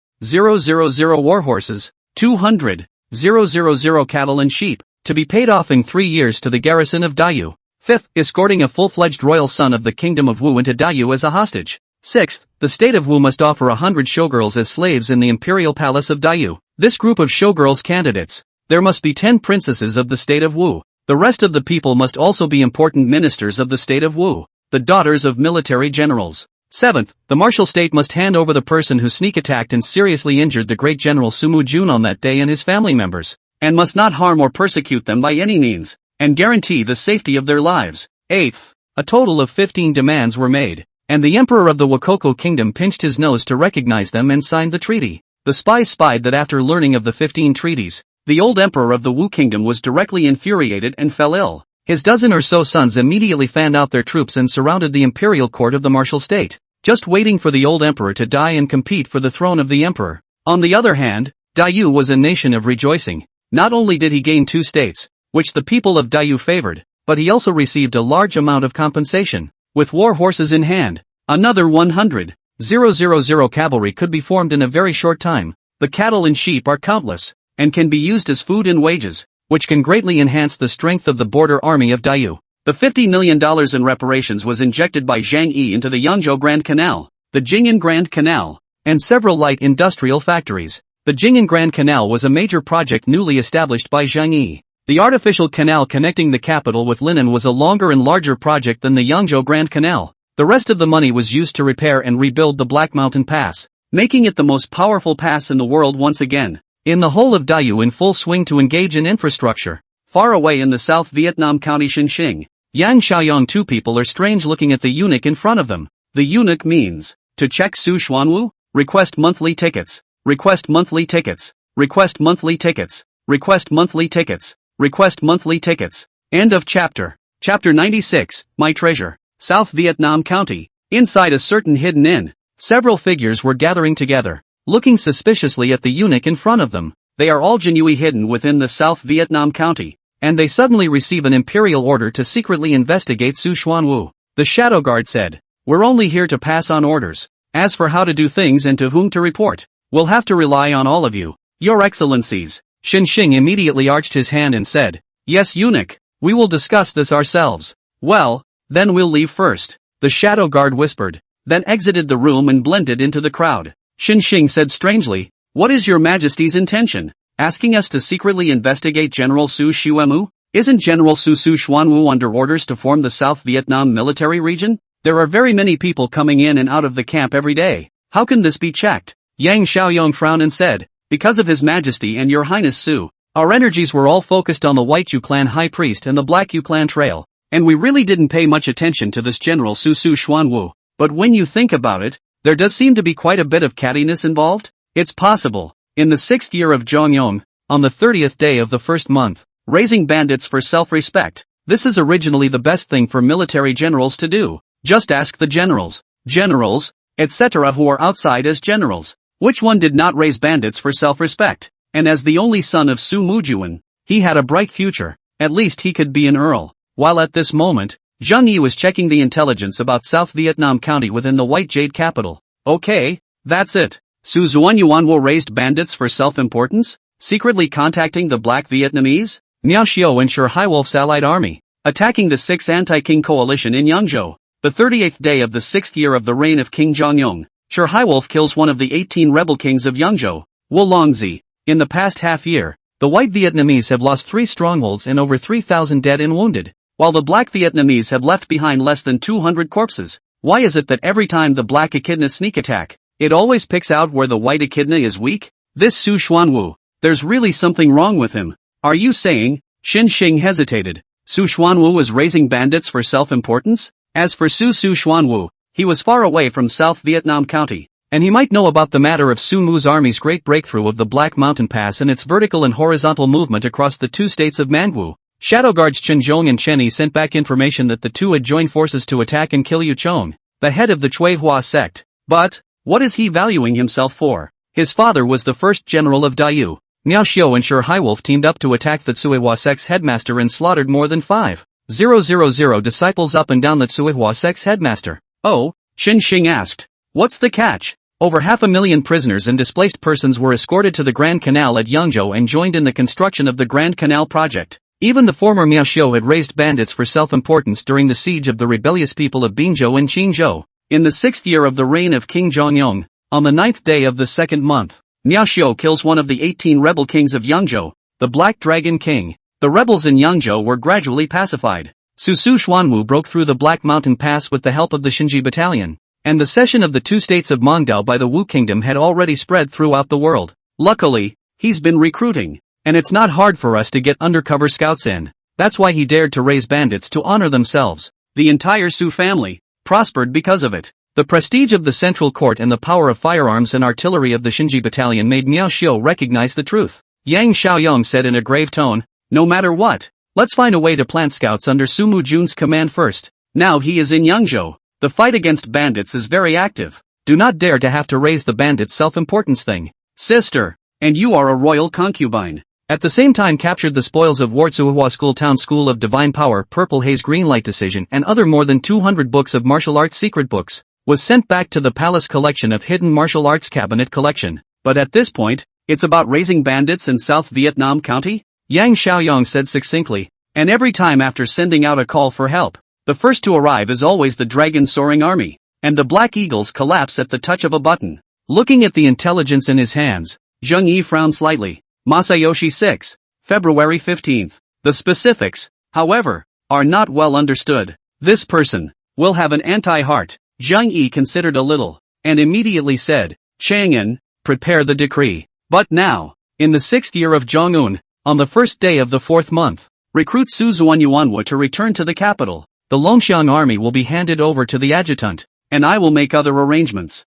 war horses, 200,000 cattle and sheep, to be paid off in 3 years to the garrison of Dayu. Fifth, escorting a full-fledged royal son of the kingdom of Wu into Dayu as a hostage. Sixth, the state of Wu must offer 100 showgirls as slaves in the imperial palace of Dayu. This group of showgirls candidates, there must be 10 princesses of the state of Wu. The rest of the people must also be important ministers of the state of Wu, the daughters of military generals. Seventh, the martial state must hand over the person who sneak attacked and seriously injured the great general Sumu Jun on that day and his family members, and must not harm or persecute them by any means, and guarantee the safety of their lives. Eighth, a total of 15 demands were made, and the emperor of the Wakoko kingdom pinched his nose to recognize them and signed the treaty. The spies spied that after learning of the 15 treaties, the old emperor of the Wu kingdom was directly infuriated and fell ill. His dozen or so sons immediately fanned out their troops and surrounded the imperial court of the martial state, just waiting for the old emperor to die and compete for the throne of the emperor. On the other hand, Dayu was a nation of rejoicing. Not only did he gain 2 states, which the people of Dayu favored, but he also received a large amount of compensation. With war horses in hand, another 100,000 cavalry could be formed in a very short time. The cattle and sheep are countless, and can be used as food and wages, which can greatly enhance the strength of the border army of Dayu. The $50 million in reparations was injected by Zhang Yi into the Yangzhou Grand Canal, the Jing'an Grand Canal, and several light industrial factories. The Jing'an Grand Canal was a major project newly established by Zhang Yi. The artificial canal connecting the capital with Linan was a longer and larger project than the Yangzhou Grand Canal. The rest of the money was used to repair and rebuild the Black Mountain Pass, making it the most powerful pass in the world once again. In the whole of Dayu in full swing to engage in infrastructure. Far away in the South Vietnam county Xinxing, Yang Xiaoyang 2 people are strange looking at the eunuch in front of them. The eunuch means, to check Su Xuanwu, request monthly tickets, request monthly tickets, request monthly tickets, request monthly tickets, request monthly tickets. End of chapter. Chapter 96, My Treasure. South Vietnam County. Inside a certain hidden inn, several figures were gathering together, looking suspiciously at the eunuch in front of them. They are all genuinely hidden within the South Vietnam County, and they suddenly receive an imperial order to secretly investigate Su Xuanwu. The shadow guard said, "We're only here to pass on orders. As for how to do things and to whom to report, we'll have to rely on all of you, your excellencies." Xinxing immediately arched his hand and said, "Yes, eunuch, we will discuss this ourselves." "Well, then we'll leave first," the shadow guard whispered, then exited the room and blended into the crowd. Xinxing said strangely, "What is your majesty's intention? Asking us to secretly investigate General Su Xuanwu? Isn't General Su Xuanwu under orders to form the South Vietnam military region? There are very many people coming in and out of the camp every day. How can this be checked?" Yang Xiaoyong frowned and said, "Because of His Majesty and Your Highness Su, our energies were all focused on the White Yu Clan High Priest and the Black Yu Clan Trail, and we really didn't pay much attention to this General Su Xuanwu. But when you think about it, There does seem to be quite a bit of cattiness involved? It's possible. In the 6th year of Jongyong, on the 30th day of the first month, raising bandits for self-respect. This is originally the best thing for military generals to do. Just ask the generals, etc. who are outside as generals. Which one did not raise bandits for self-respect? And as the only son of Su Mujuan, he had a bright future. At least he could be an earl. While at this moment, Zheng Yi was checking the intelligence about South Vietnam County within the White Jade capital. Okay, that's it. Su Zuanyuanwo raised bandits for self-importance? Secretly contacting the Black Vietnamese? Miao Xiao and Sher Haiwolf's allied army, attacking the 6th anti-king coalition in Yangzhou. The 38th day of the 6th year of the reign of King Jongyong, Sher Haiwolf kills one of the 18 rebel kings of Yangzhou, Wu Longzi. In the past half year, the White Vietnamese have lost 3 strongholds and over 3,000 dead and wounded, while the Black Vietnamese have left behind less than 200 corpses. Why is it that every time the Black Echidna sneak attack, it always picks out where the White Echidna is weak? This Su Xuanwu, there's really something wrong with him. Are you saying? Xin Xing hesitated. Su Xuanwu was raising bandits for self-importance? As for Su Xuanwu, he was far away from South Vietnam County, and he might know about the matter of Sun Mu's army's great breakthrough of the Black Mountain Pass and its vertical and horizontal movement across the 2 states of Manhwa. Shadow Guards Chen Zhong and Chen Yi sent back information that the 2 had joined forces to attack and kill Yu Chong, the head of the Chui Hua sect. But, what is he valuing himself for? His father was the first general of Dayu. Miao Xiao and Sher Haiwolf teamed up to attack the Tsuihua sect's headmaster and slaughtered more than 5,000 disciples up and down the Tsuihua sect's headmaster. Oh, Xin Xing asked. What's the catch? Over 500,000 prisoners and displaced persons were escorted to the Grand Canal at Yangzhou and joined in the construction of the Grand Canal project. Even the former Miao Xiao had raised bandits for self-importance during the siege of the rebellious people of Bingzhou and Qingzhou. In the 6th year of the reign of King Jongyong, on the 9th day of the 2nd month, Miao Xiao kills one of the 18 rebel kings of Yangzhou, the Black Dragon King. The rebels in Yangzhou were gradually pacified. Su Xuanwu broke through the Black Mountain Pass with the help of the Xinji Battalion, and the cession of the 2 states of Mongdao by the Wu Kingdom had already spread throughout the world. Luckily, he's been recruiting, and it's not hard for us to get undercover scouts in. That's why he dared to raise bandits to honor themselves. The entire Su family prospered because of it. The prestige of the central court and the power of firearms and artillery of the Xinji Battalion made Miao Xiao recognize the truth. Yang Xiaoyong said in a grave tone, no matter what, let's find a way to plant scouts under Su Mujun's command first. Now he is in Yangzhou. The fight against bandits is very active. Do not dare to have to raise the bandits' self-importance thing. Sister, and you are a royal concubine. At the same time captured the spoils of Wartsuhua School Town School of Divine Power Purple Haze Green Light Decision and other more than 200 books of martial arts secret books, was sent back to the Palace Collection of Hidden Martial Arts Cabinet Collection. But at this point, it's about raising bandits in South Vietnam County? Yang Xiaoyong said succinctly, and every time after sending out a call for help, the first to arrive is always the Dragon Soaring Army, and the Black Eagles collapse at the touch of a button. Looking at the intelligence in his hands, Zheng Yi frowned slightly. Masayoshi 6, February 15th. The specifics, however, are not well understood. This person will have an anti-heart. Zheng Yi considered a little, and immediately said, Chang'an, prepare the decree. But now, in the 6th year of Zhongun, on the 1st day of the 4th month, recruit Su Zuanyuanwu to return to the capital. The Longxiang army will be handed over to the adjutant, and I will make other arrangements.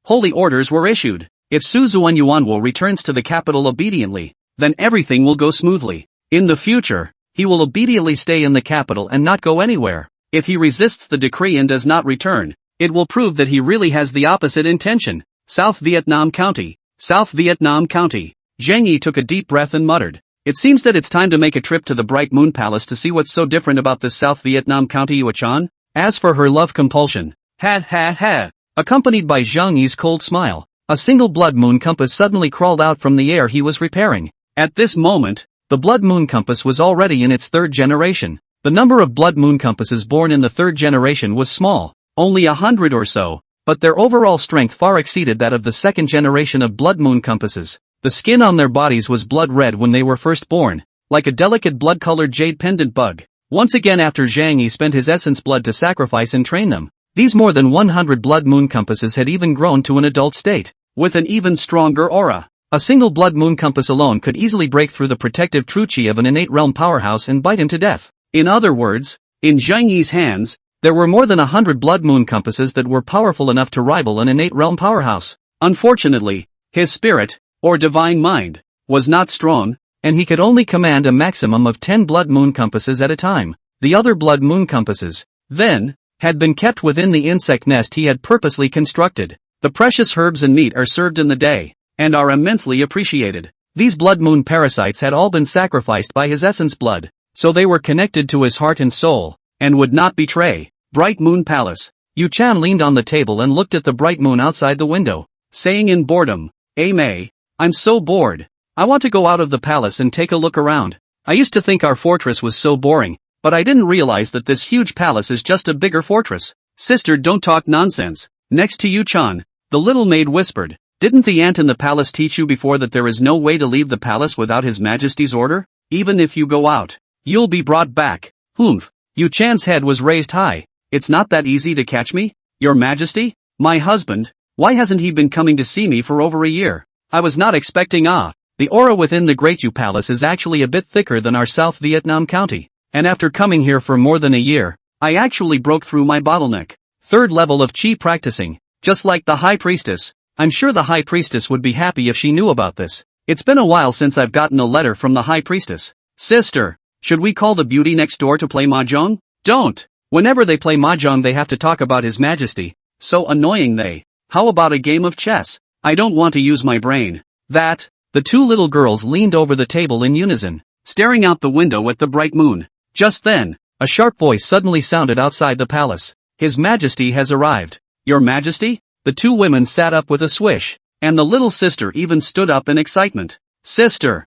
Holy orders were issued. If Su Zuanyuanwu returns to the capital obediently, then everything will go smoothly. In the future, he will obediently stay in the capital and not go anywhere. If he resists the decree and does not return, it will prove that he really has the opposite intention. South Vietnam County. South Vietnam County. Zheng Yi took a deep breath and muttered, it seems that it's time to make a trip to the Bright Moon Palace to see what's so different about this South Vietnam County Yuachan. As for her love compulsion, accompanied by Zheng Yi's cold smile, a single blood moon compass suddenly crawled out from the air he was repairing. At this moment, the blood moon compass was already in its 3rd generation. The number of blood moon compasses born in the 3rd generation was small, only 100 or so, but their overall strength far exceeded that of the 2nd generation of blood moon compasses. The skin on their bodies was blood red when they were first born, like a delicate blood-colored jade pendant bug. Once again after Zhang Yi spent his essence blood to sacrifice and train them, these more than 100 blood moon compasses had even grown to an adult state, with an even stronger aura. A single blood moon compass alone could easily break through the protective true chi of an innate realm powerhouse and bite him to death. In other words, in Zheng Yi's hands, There were more than 100 blood moon compasses that were powerful enough to rival an innate realm powerhouse. Unfortunately, his spirit, or divine mind, was not strong, and he could only command a maximum of 10 blood moon compasses at a time. The other blood moon compasses, then, had been kept within the insect nest he had purposely constructed. The precious herbs and meat are served in the day, and are immensely appreciated. These blood moon parasites had all been sacrificed by his essence blood, so they were connected to his heart and soul, and would not betray. Bright Moon Palace. Yu-chan leaned on the table and looked at the bright moon outside the window, saying in boredom, May, I'm so bored. I want to go out of the palace and take a look around. I used to think our fortress was so boring, but I didn't realize that this huge palace is just a bigger fortress. Sister, don't talk nonsense. Next to Yu-chan, the little maid whispered, didn't the ant in the palace teach you before that there is no way to leave the palace without His Majesty's order? Even if you go out, you'll be brought back. Humph. Yu-chan's head was raised high. It's not that easy to catch me? Your Majesty? My husband? Why hasn't he been coming to see me for over a year? I was not expecting The aura within the Great Yu Palace is actually a bit thicker than our South Vietnam county. And after coming here for more than a year, I actually broke through my bottleneck. Third level of chi practicing. Just like the High Priestess. I'm sure the High Priestess would be happy if she knew about this. It's been a while since I've gotten a letter from the High Priestess. Sister, should we call the beauty next door to play mahjong? Don't. Whenever they play mahjong they have to talk about His Majesty. So annoying How about a game of chess? I don't want to use my brain. The two little girls leaned over the table in unison, staring out the window at the bright moon. Just then, a sharp voice suddenly sounded outside the palace. His Majesty has arrived. Your Majesty? The two women sat up with a swish, and the little sister even stood up in excitement. Sister,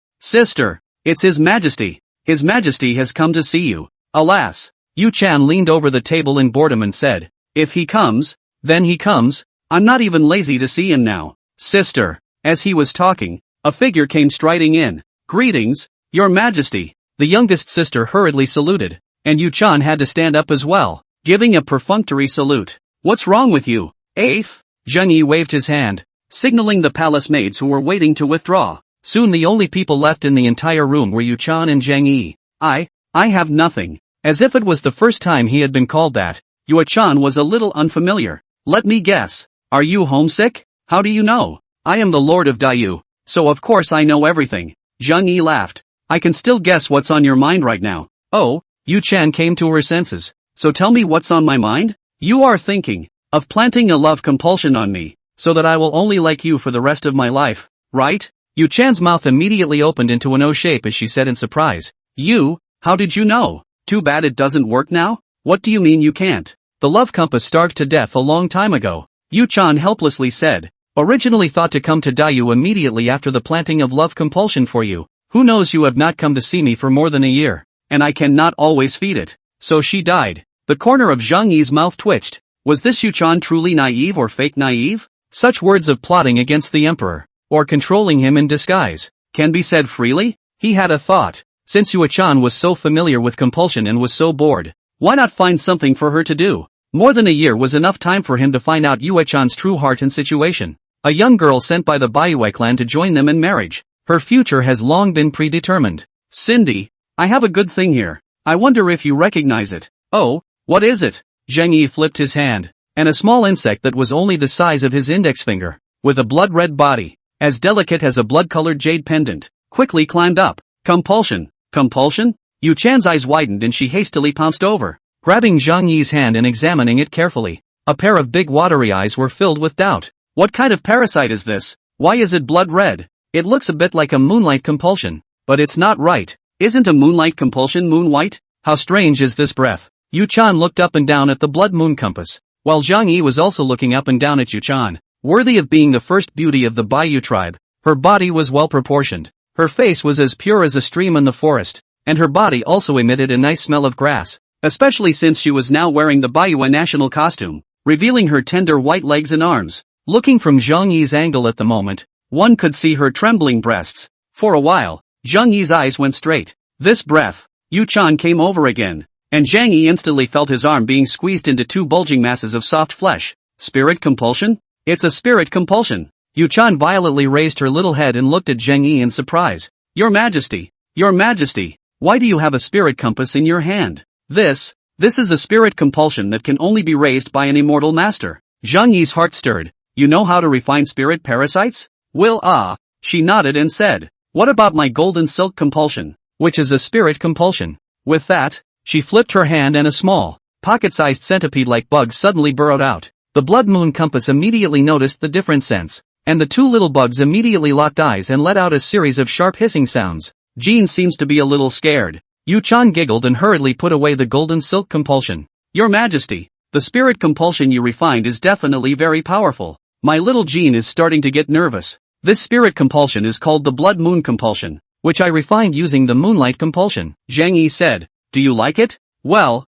it's His Majesty. His Majesty has come to see you. Alas. Yu-chan leaned over the table in boredom and said, if he comes, then he comes. I'm not even lazy to see him now. Sister. As he was talking, a figure came striding in. Greetings, Your Majesty. The youngest sister hurriedly saluted, and Yu-chan had to stand up as well, giving a perfunctory salute. What's wrong with you? Afe? Zheng Yi waved his hand, signaling the palace maids who were waiting to withdraw. Soon the only people left in the entire room were Yu-chan and Zheng Yi. I have nothing. As if it was the first time he had been called that, Yu-chan was a little unfamiliar. Let me guess. Are you homesick? How do you know? I am the Lord of Dayu, so of course I know everything. Zheng Yi laughed. I can still guess what's on your mind right now. Oh, Yu-chan came to her senses. So tell me what's on my mind? You are thinking of planting a love compulsion on me, so that I will only like you for the rest of my life, right? Yu-chan's mouth immediately opened into an O shape as she said in surprise. How did you know? Too bad it doesn't work now? What do you mean you can't? The love compass starved to death a long time ago. Yu-chan helplessly said. Originally thought to come to Dayu immediately after the planting of love compulsion for you. Who knows, you have not come to see me for more than a year, and I cannot always feed it. So she died. The corner of Zheng Yi's mouth twitched. Was this Yu-chan truly naive or fake naive? Such words of plotting against the emperor, or controlling him in disguise, can be said freely? He had a thought. Since Yu-chan was so familiar with compulsion and was so bored, why not find something for her to do? More than a year was enough time for him to find out Yu-chan's true heart and situation. A young girl sent by the Baiyue clan to join them in marriage. Her future has long been predetermined. Cindy, I have a good thing here. I wonder if you recognize it. Oh, what is it? Zheng Yi flipped his hand, and a small insect that was only the size of his index finger, with a blood-red body, as delicate as a blood-colored jade pendant, quickly climbed up. Compulsion. Compulsion? Yu-chan's eyes widened and she hastily pounced over, grabbing Zheng Yi's hand and examining it carefully. A pair of big watery eyes were filled with doubt. What kind of parasite is this? Why is it blood-red? It looks a bit like a moonlight compulsion, but it's not right. Isn't a moonlight compulsion moon-white? How strange is this breath? Yu-chan looked up and down at the blood moon compass, while Zheng Yi was also looking up and down at Yu-chan. Worthy of being the first beauty of the Baiyu tribe, her body was well proportioned. Her face was as pure as a stream in the forest, and her body also emitted a nice smell of grass, especially since she was now wearing the Baiyu national costume, revealing her tender white legs and arms. Looking from Zheng Yi's angle at the moment, one could see her trembling breasts. For a while, Zheng Yi's eyes went straight. This breath. Yu-chan came over again, and Zheng Yi instantly felt his arm being squeezed into two bulging masses of soft flesh. Spirit compulsion? It's a spirit compulsion. Yu-chan violently raised her little head and looked at Zheng Yi in surprise. Your Majesty, why do you have a spirit compass in your hand? This This is a spirit compulsion that can only be raised by an immortal master. Zhang Yi's heart stirred. You know how to refine spirit parasites? Will, she nodded and said. What about my golden silk compulsion? Which is a spirit compulsion. With that, she flipped her hand and a small, pocket-sized centipede-like bug suddenly burrowed out. The blood moon compass immediately noticed the different scents, and the two little bugs immediately locked eyes and let out a series of sharp hissing sounds. Jean seems to be a little scared. Yu-chan giggled and hurriedly put away the golden silk compulsion. Your Majesty, the spirit compulsion you refined is definitely very powerful. My little Jean is starting to get nervous. This spirit compulsion is called the blood moon compulsion, which I refined using the moonlight compulsion. Zhang Yi said. Do you like it? Well,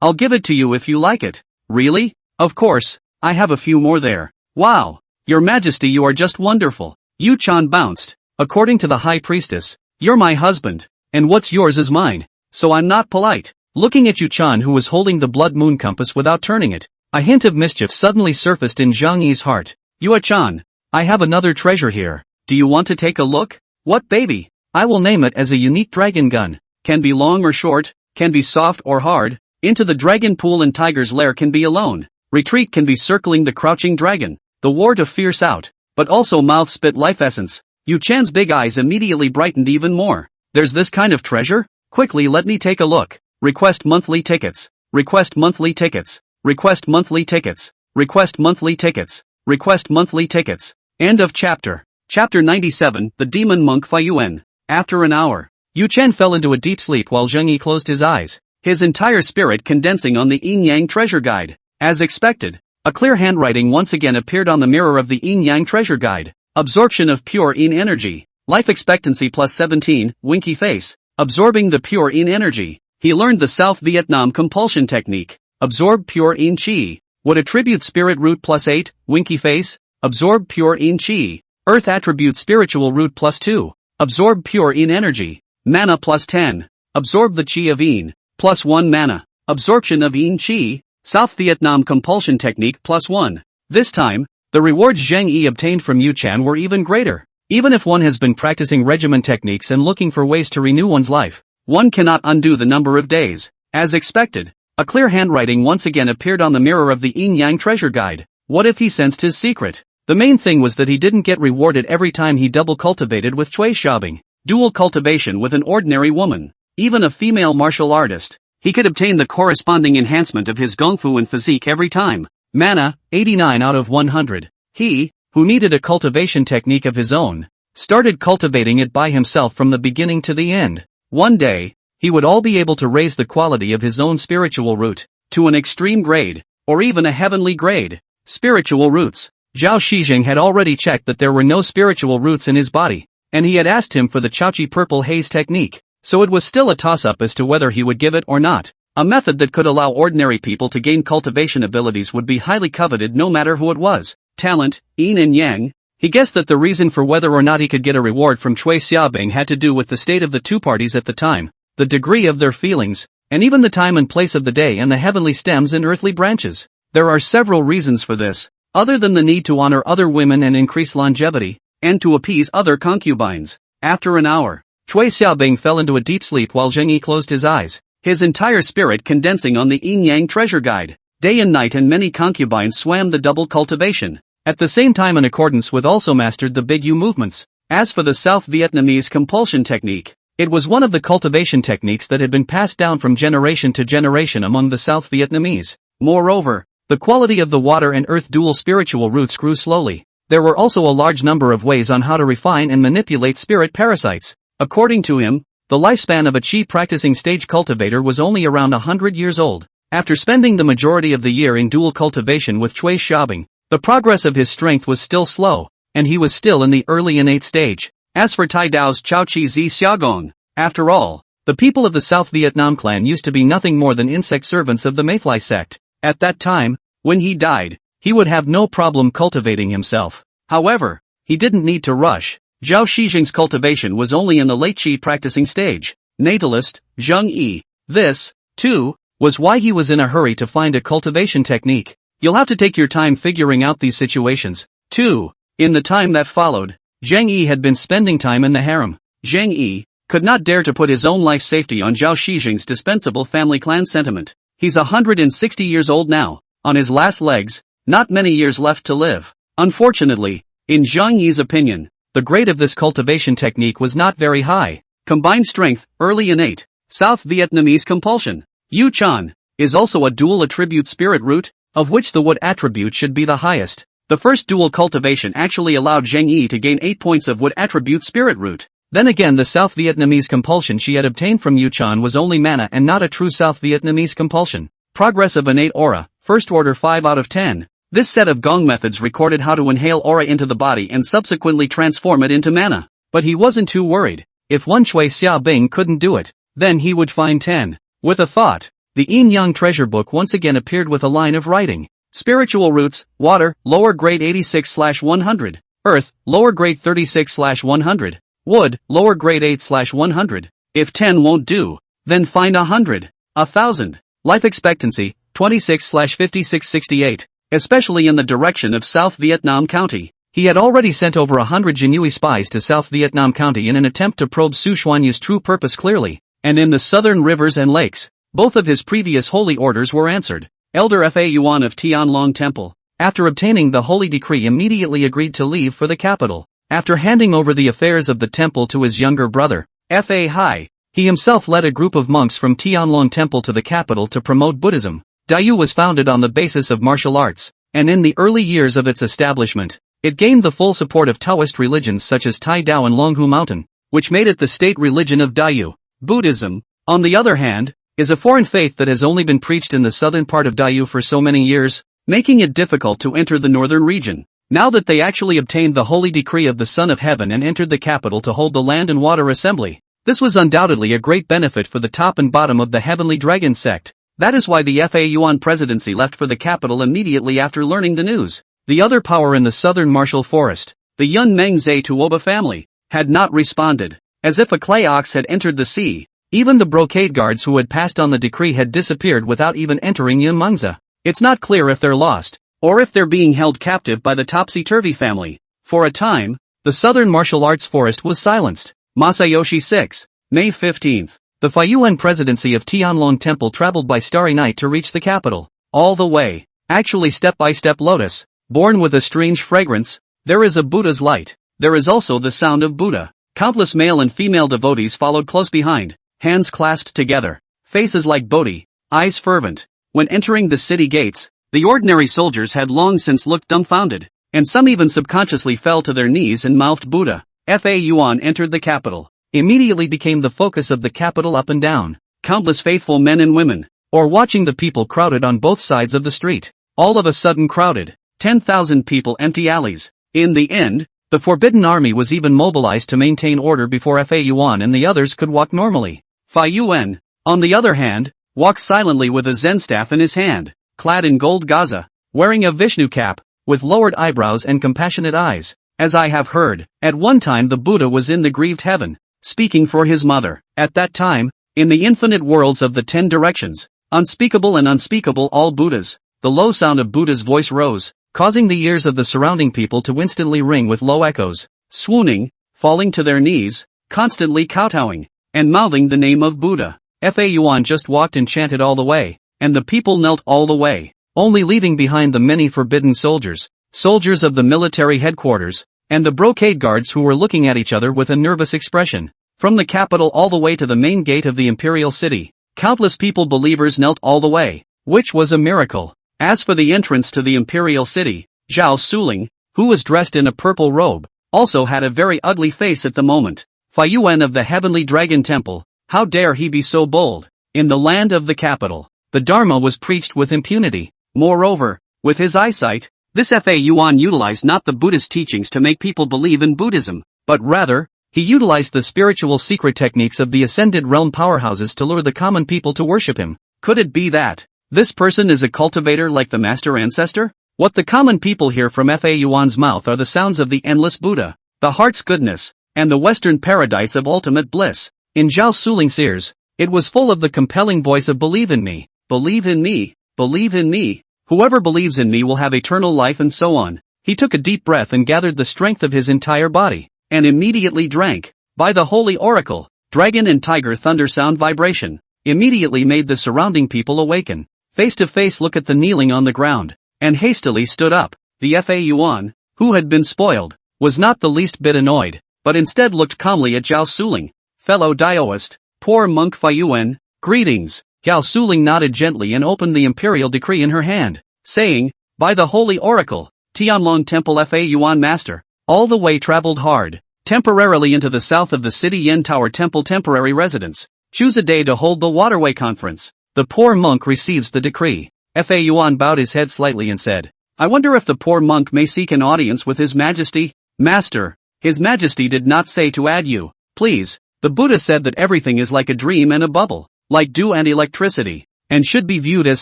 I'll give it to you if you like it. Really? Of course, I have a few more there. Wow! Your Majesty, you are just wonderful. Yu-chan bounced. According to the High Priestess, you're my husband, and what's yours is mine, so I'm not polite. Looking at Yu-chan, who was holding the blood moon compass without turning it, a hint of mischief suddenly surfaced in Zhang Yi's heart. Yu-chan, I have another treasure here. Do you want to take a look? What baby? I will name it as a unique dragon gun. Can be long or short, can be soft or hard. Into the dragon pool and tiger's lair can be alone. Retreat can be circling the crouching dragon. The war to fierce out, but also mouth spit life essence. Yu-chan's big eyes immediately brightened even more. There's this kind of treasure? Quickly let me take a look. Request monthly tickets. Request monthly tickets. Request monthly tickets. Request monthly tickets. Request monthly tickets. End of chapter. Chapter 97, The Demon Monk Fayuan. After an hour, Yu-chan fell into a deep sleep while Zhang Yi closed his eyes, his entire spirit condensing on the Yin-Yang treasure guide. As expected, a clear handwriting once again appeared on the mirror of the Yin-Yang treasure guide. Absorption of pure Yin energy. Life expectancy plus 17, winky face. Absorbing the pure Yin energy. He learned the South Vietnam compulsion technique. Absorb pure Yin chi. Would attribute spirit root plus 8, winky face. Absorb pure Yin chi. Earth attribute spiritual root plus 2. Absorb pure Yin energy. Mana plus 10. Absorb the chi of Yin. Plus 1 mana. Absorption of Yin chi. South Vietnam compulsion technique plus 1. This time, the rewards Zhang Yi obtained from Yu-chan were even greater. Even if one has been practicing regimen techniques and looking for ways to renew one's life, one cannot undo the number of days. As expected, a clear handwriting once again appeared on the mirror of the Yin-Yang treasure guide. What if he sensed his secret? The main thing was that he didn't get rewarded every time he double cultivated with Chui Xiaobing. Dual cultivation with an ordinary woman, even a female martial artist. He could obtain the corresponding enhancement of his gongfu and physique every time. Mana, 89 out of 100. He, who needed a cultivation technique of his own, started cultivating it by himself from the beginning to the end. One day, he would all be able to raise the quality of his own spiritual root to an extreme grade, or even a heavenly grade. Spiritual roots. Zhao Shijing had already checked that there were no spiritual roots in his body, and he had asked him for the Chaochi Purple Haze technique. So it was still a toss-up as to whether he would give it or not. A method that could allow ordinary people to gain cultivation abilities would be highly coveted no matter who it was. Talent, yin and yang. He guessed that the reason for whether or not he could get a reward from Chui Xiaobing had to do with the state of the two parties at the time, the degree of their feelings, and even the time and place of the day and the heavenly stems and earthly branches. There are several reasons for this, other than the need to honor other women and increase longevity, and to appease other concubines. After an hour, Chui Xiaobing fell into a deep sleep while Zheng Yi closed his eyes, his entire spirit condensing on the Yin-Yang treasure guide. Day and night and many concubines swam the double cultivation, at the same time in accordance with also mastered the Big U movements. As for the South Vietnamese compulsion technique, it was one of the cultivation techniques that had been passed down from generation to generation among the South Vietnamese. Moreover, the quality of the water and earth dual spiritual roots grew slowly. There were also a large number of ways on how to refine and manipulate spirit parasites. According to him, the lifespan of a Qi practicing stage cultivator was only around 100 years old. After spending the majority of the year in dual cultivation with Chui Xiaobing, the progress of his strength was still slow, and he was still in the early innate stage. As for Tai Dao's Chao Chi Zi Xiaogong, after all, the people of the South Vietnam clan used to be nothing more than insect servants of the Mayfly sect. At that time, when he died, he would have no problem cultivating himself. However, he didn't need to rush. Zhao Shijing's cultivation was only in the late Qi practicing stage. Natalist, Zheng Yi. This, too, was why he was in a hurry to find a cultivation technique. You'll have to take your time figuring out these situations, too. In the time that followed, Zheng Yi had been spending time in the harem. Zheng Yi, could not dare to put his own life safety on Zhao Shijing's dispensable family clan sentiment. He's 160 years old now, on his last legs, not many years left to live. Unfortunately, in Zhang Yi's opinion, the grade of this cultivation technique was not very high. Combined strength, early innate, South Vietnamese compulsion. Yu Chan is also a dual attribute spirit root, of which the wood attribute should be the highest. The first dual cultivation actually allowed Zhang Yi to gain 8 points of wood attribute spirit root. Then again, the South Vietnamese compulsion she had obtained from Yu Chan was only mana and not a true South Vietnamese compulsion. Progress of innate aura, first order 5 out of 10. This set of gong methods recorded how to inhale aura into the body and subsequently transform it into mana. But he wasn't too worried. If Wen Chui Xiaobing couldn't do it, then he would find 10. With a thought, the Yin Yang treasure book once again appeared with a line of writing. Spiritual roots, water, lower grade 86/100. Earth, lower grade 36/100. Wood, lower grade 8/100. If 10 won't do, then find 100, 1,000. Life expectancy, 26/5668. Especially in the direction of South Vietnam County. He had already sent over 100 Jinui spies to South Vietnam County in an attempt to probe Su Xuanyu's true purpose clearly, and in the southern rivers and lakes, both of his previous holy orders were answered. Elder Fa Yuan of Tianlong Temple, after obtaining the holy decree, immediately agreed to leave for the capital. After handing over the affairs of the temple to his younger brother, Fa Hai, he himself led a group of monks from Tianlong Temple to the capital to promote Buddhism. Daiyu was founded on the basis of martial arts, and in the early years of its establishment, it gained the full support of Taoist religions such as Tai Dao and Longhu Mountain, which made it the state religion of Daiyu. Buddhism, on the other hand, is a foreign faith that has only been preached in the southern part of Daiyu for so many years, making it difficult to enter the northern region. Now that they actually obtained the holy decree of the Son of Heaven and entered the capital to hold the Land and Water Assembly, this was undoubtedly a great benefit for the top and bottom of the Heavenly Dragon sect. That is why the Fa Yuan presidency left for the capital immediately after learning the news. The other power in the southern martial forest, the Yun Meng Zhe Tuoba family, had not responded. As if a clay ox had entered the sea, even the brocade guards who had passed on the decree had disappeared without even entering Yun Mengze. It's not clear if they're lost, or if they're being held captive by the topsy-turvy family. For a time, the southern martial arts forest was silenced. Masayoshi 6, May 15th. The Faiyuan presidency of Tianlong Temple traveled by starry night to reach the capital. All the way, actually step-by-step lotus, born with a strange fragrance. There is a Buddha's light. There is also the sound of Buddha. Countless male and female devotees followed close behind, hands clasped together, faces like Bodhi, eyes fervent. When entering the city gates, the ordinary soldiers had long since looked dumbfounded, and some even subconsciously fell to their knees and mouthed Buddha. Fa Yuan entered the capital. Immediately became the focus of the capital up and down, countless faithful men and women, or watching the people crowded on both sides of the street. All of a sudden crowded, 10,000 people, empty alleys. In the end, the Forbidden Army was even mobilized to maintain order before Fa Yuan and the others could walk normally. Fa Yuan, on the other hand, walked silently with a Zen staff in his hand, clad in gold gaza, wearing a Vishnu cap, with lowered eyebrows and compassionate eyes. As I have heard, at one time the Buddha was in the grieved heaven, speaking for his mother. At that time, in the infinite worlds of the 10 directions, unspeakable and unspeakable all Buddhas, the low sound of Buddha's voice rose, causing the ears of the surrounding people to instantly ring with low echoes, swooning, falling to their knees, constantly kowtowing, and mouthing the name of Buddha. Fa Yuan just walked and chanted all the way, and the people knelt all the way, only leaving behind the many forbidden soldiers, soldiers of the military headquarters, and the brocade guards who were looking at each other with a nervous expression. From the capital all the way to the main gate of the imperial city, countless people believers knelt all the way, which was a miracle. As for the entrance to the imperial city, Zhao Suling, who was dressed in a purple robe, also had a very ugly face at the moment. Faiyuan of the Heavenly Dragon Temple, how dare he be so bold? In the land of the capital, the Dharma was preached with impunity. Moreover, with his eyesight, this Fa Yuan utilized not the Buddhist teachings to make people believe in Buddhism, but rather, he utilized the spiritual secret techniques of the ascended realm powerhouses to lure the common people to worship him. Could it be that this person is a cultivator like the master ancestor? What the common people hear from Fa Yuan's mouth are the sounds of the endless Buddha, the heart's goodness, and the western paradise of ultimate bliss. In Zhao Suling's ears, it was full of the compelling voice of believe in me, believe in me, believe in me. Whoever believes in me will have eternal life and so on. He took a deep breath and gathered the strength of his entire body, and immediately drank. By the holy oracle, dragon and tiger thunder sound vibration, immediately made the surrounding people awaken. Face to face look at the kneeling on the ground, and hastily stood up. The Fa Yuan, who had been spoiled, was not the least bit annoyed, but instead looked calmly at Zhao Suling. Fellow Daoist, poor monk Faiyuan, greetings. Zhao Suling nodded gently and opened the imperial decree in her hand, saying, by the holy oracle, Tianlong Temple Fa Yuan Master, all the way traveled hard, temporarily into the south of the city Yen Tower Temple temporary residence. Choose a day to hold the waterway conference. The poor monk receives the decree. Fa Yuan bowed his head slightly and said, I wonder if the poor monk may seek an audience with His Majesty? Master, His Majesty did not say to add you, please. The Buddha said that everything is like a dream and a bubble, like dew and electricity, and should be viewed as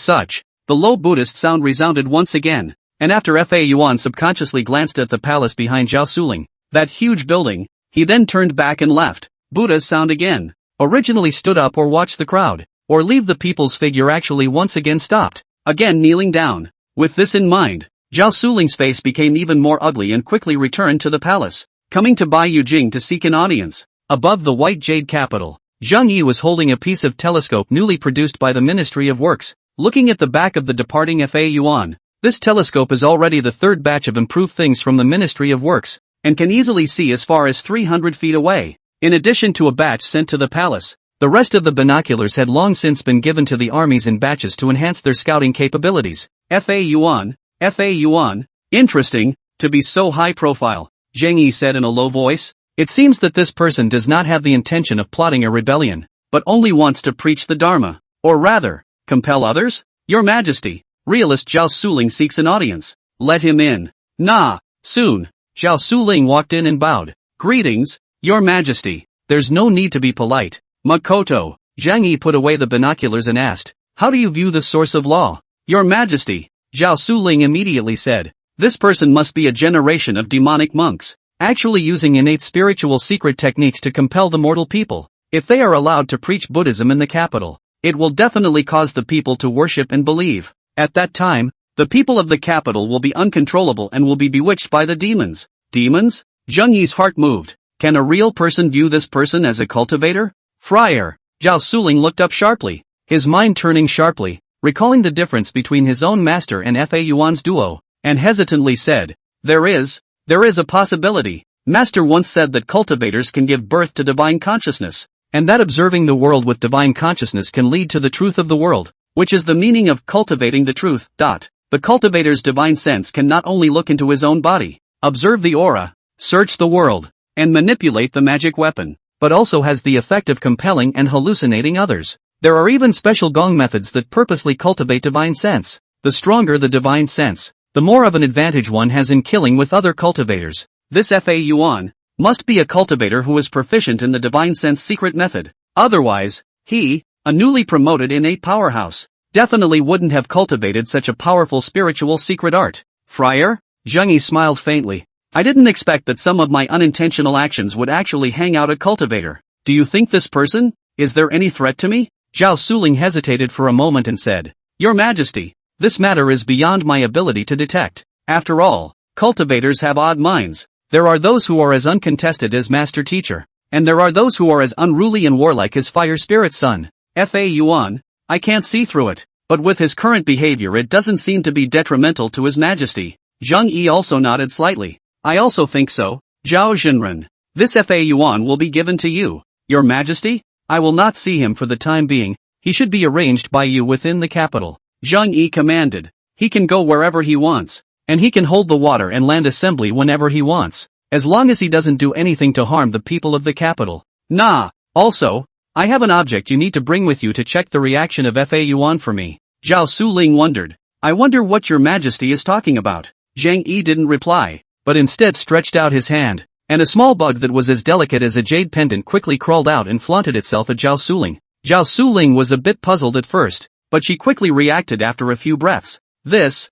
such. The low Buddhist sound resounded once again, and after Fa Yuan subconsciously glanced at the palace behind Zhao Suling, that huge building, he then turned back and left. Buddha's sound again. Originally stood up or watch the crowd, or leave the people's figure actually once again stopped, again kneeling down. With this in mind, Zhao Suling's face became even more ugly and quickly returned to the palace, coming to Bai Yujing to seek an audience. Above the white jade capital, Zhang Yi was holding a piece of telescope newly produced by the Ministry of Works, looking at the back of the departing Fa Yuan. This telescope is already the third batch of improved things from the Ministry of Works, and can easily see as far as 300 feet away. In addition to a batch sent to the palace, the rest of the binoculars had long since been given to the armies in batches to enhance their scouting capabilities. Fa Yuan, interesting, to be so high profile, Zhang Yi said in a low voice. It seems that this person does not have the intention of plotting a rebellion, but only wants to preach the Dharma, or rather, compel others? Your Majesty, realist Zhao Suling seeks an audience. Let him in. Nah, soon. Zhao Suling walked in and bowed. Greetings, Your Majesty. There's no need to be polite. Makoto. Zhang Yi put away the binoculars and asked, how do you view the source of law? Your Majesty, Zhao Suling immediately said, this person must be a generation of demonic monks, actually using innate spiritual secret techniques to compel the mortal people. If they are allowed to preach Buddhism in the capital, it will definitely cause the people to worship and believe. At that time, the people of the capital will be uncontrollable and will be bewitched by the demons. Demons? Zhang Yi's heart moved. Can a real person view this person as a cultivator? Friar. Zhao Suling looked up sharply, his mind turning sharply, recalling the difference between his own master and Fa Yuan's duo, and hesitantly said, There is a possibility. Master once said that cultivators can give birth to divine consciousness, and that observing the world with divine consciousness can lead to the truth of the world, which is the meaning of cultivating the truth. The cultivator's divine sense can not only look into his own body, observe the aura, search the world, and manipulate the magic weapon, but also has the effect of compelling and hallucinating others. There are even special gong methods that purposely cultivate divine sense. The stronger the divine sense, the more of an advantage one has in killing with other cultivators. This Fa Yuan must be a cultivator who is proficient in the divine sense secret method. Otherwise, he, a newly promoted innate powerhouse, definitely wouldn't have cultivated such a powerful spiritual secret art. Friar? Zhang Yi smiled faintly. I didn't expect that some of my unintentional actions would actually hang out a cultivator. Do you think this person? Is there any threat to me? Zhao Suling hesitated for a moment and said, Your Majesty, this matter is beyond my ability to detect. After all, cultivators have odd minds. There are those who are as uncontested as Master Teacher, and there are those who are as unruly and warlike as Fire Spirit Son. Fa Yuan, I can't see through it, but with his current behavior it doesn't seem to be detrimental to His Majesty. Zhang Yi also nodded slightly. I also think so. Zhao Zhenren, this Fa Yuan will be given to you. Your Majesty? I will not see him for the time being. He should be arranged by you within the capital. Zhang Yi commanded. He can go wherever he wants, and he can hold the water and land assembly whenever he wants, as long as he doesn't do anything to harm the people of the capital. Nah, also, I have an object you need to bring with you to check the reaction of Fa Yuan for me. Zhao Suling wondered. I wonder what Your Majesty is talking about. Zhang Yi didn't reply, but instead stretched out his hand, and a small bug that was as delicate as a jade pendant quickly crawled out and flaunted itself at Zhao Suling. Zhao Suling was a bit puzzled at first, but she quickly reacted after a few breaths. This,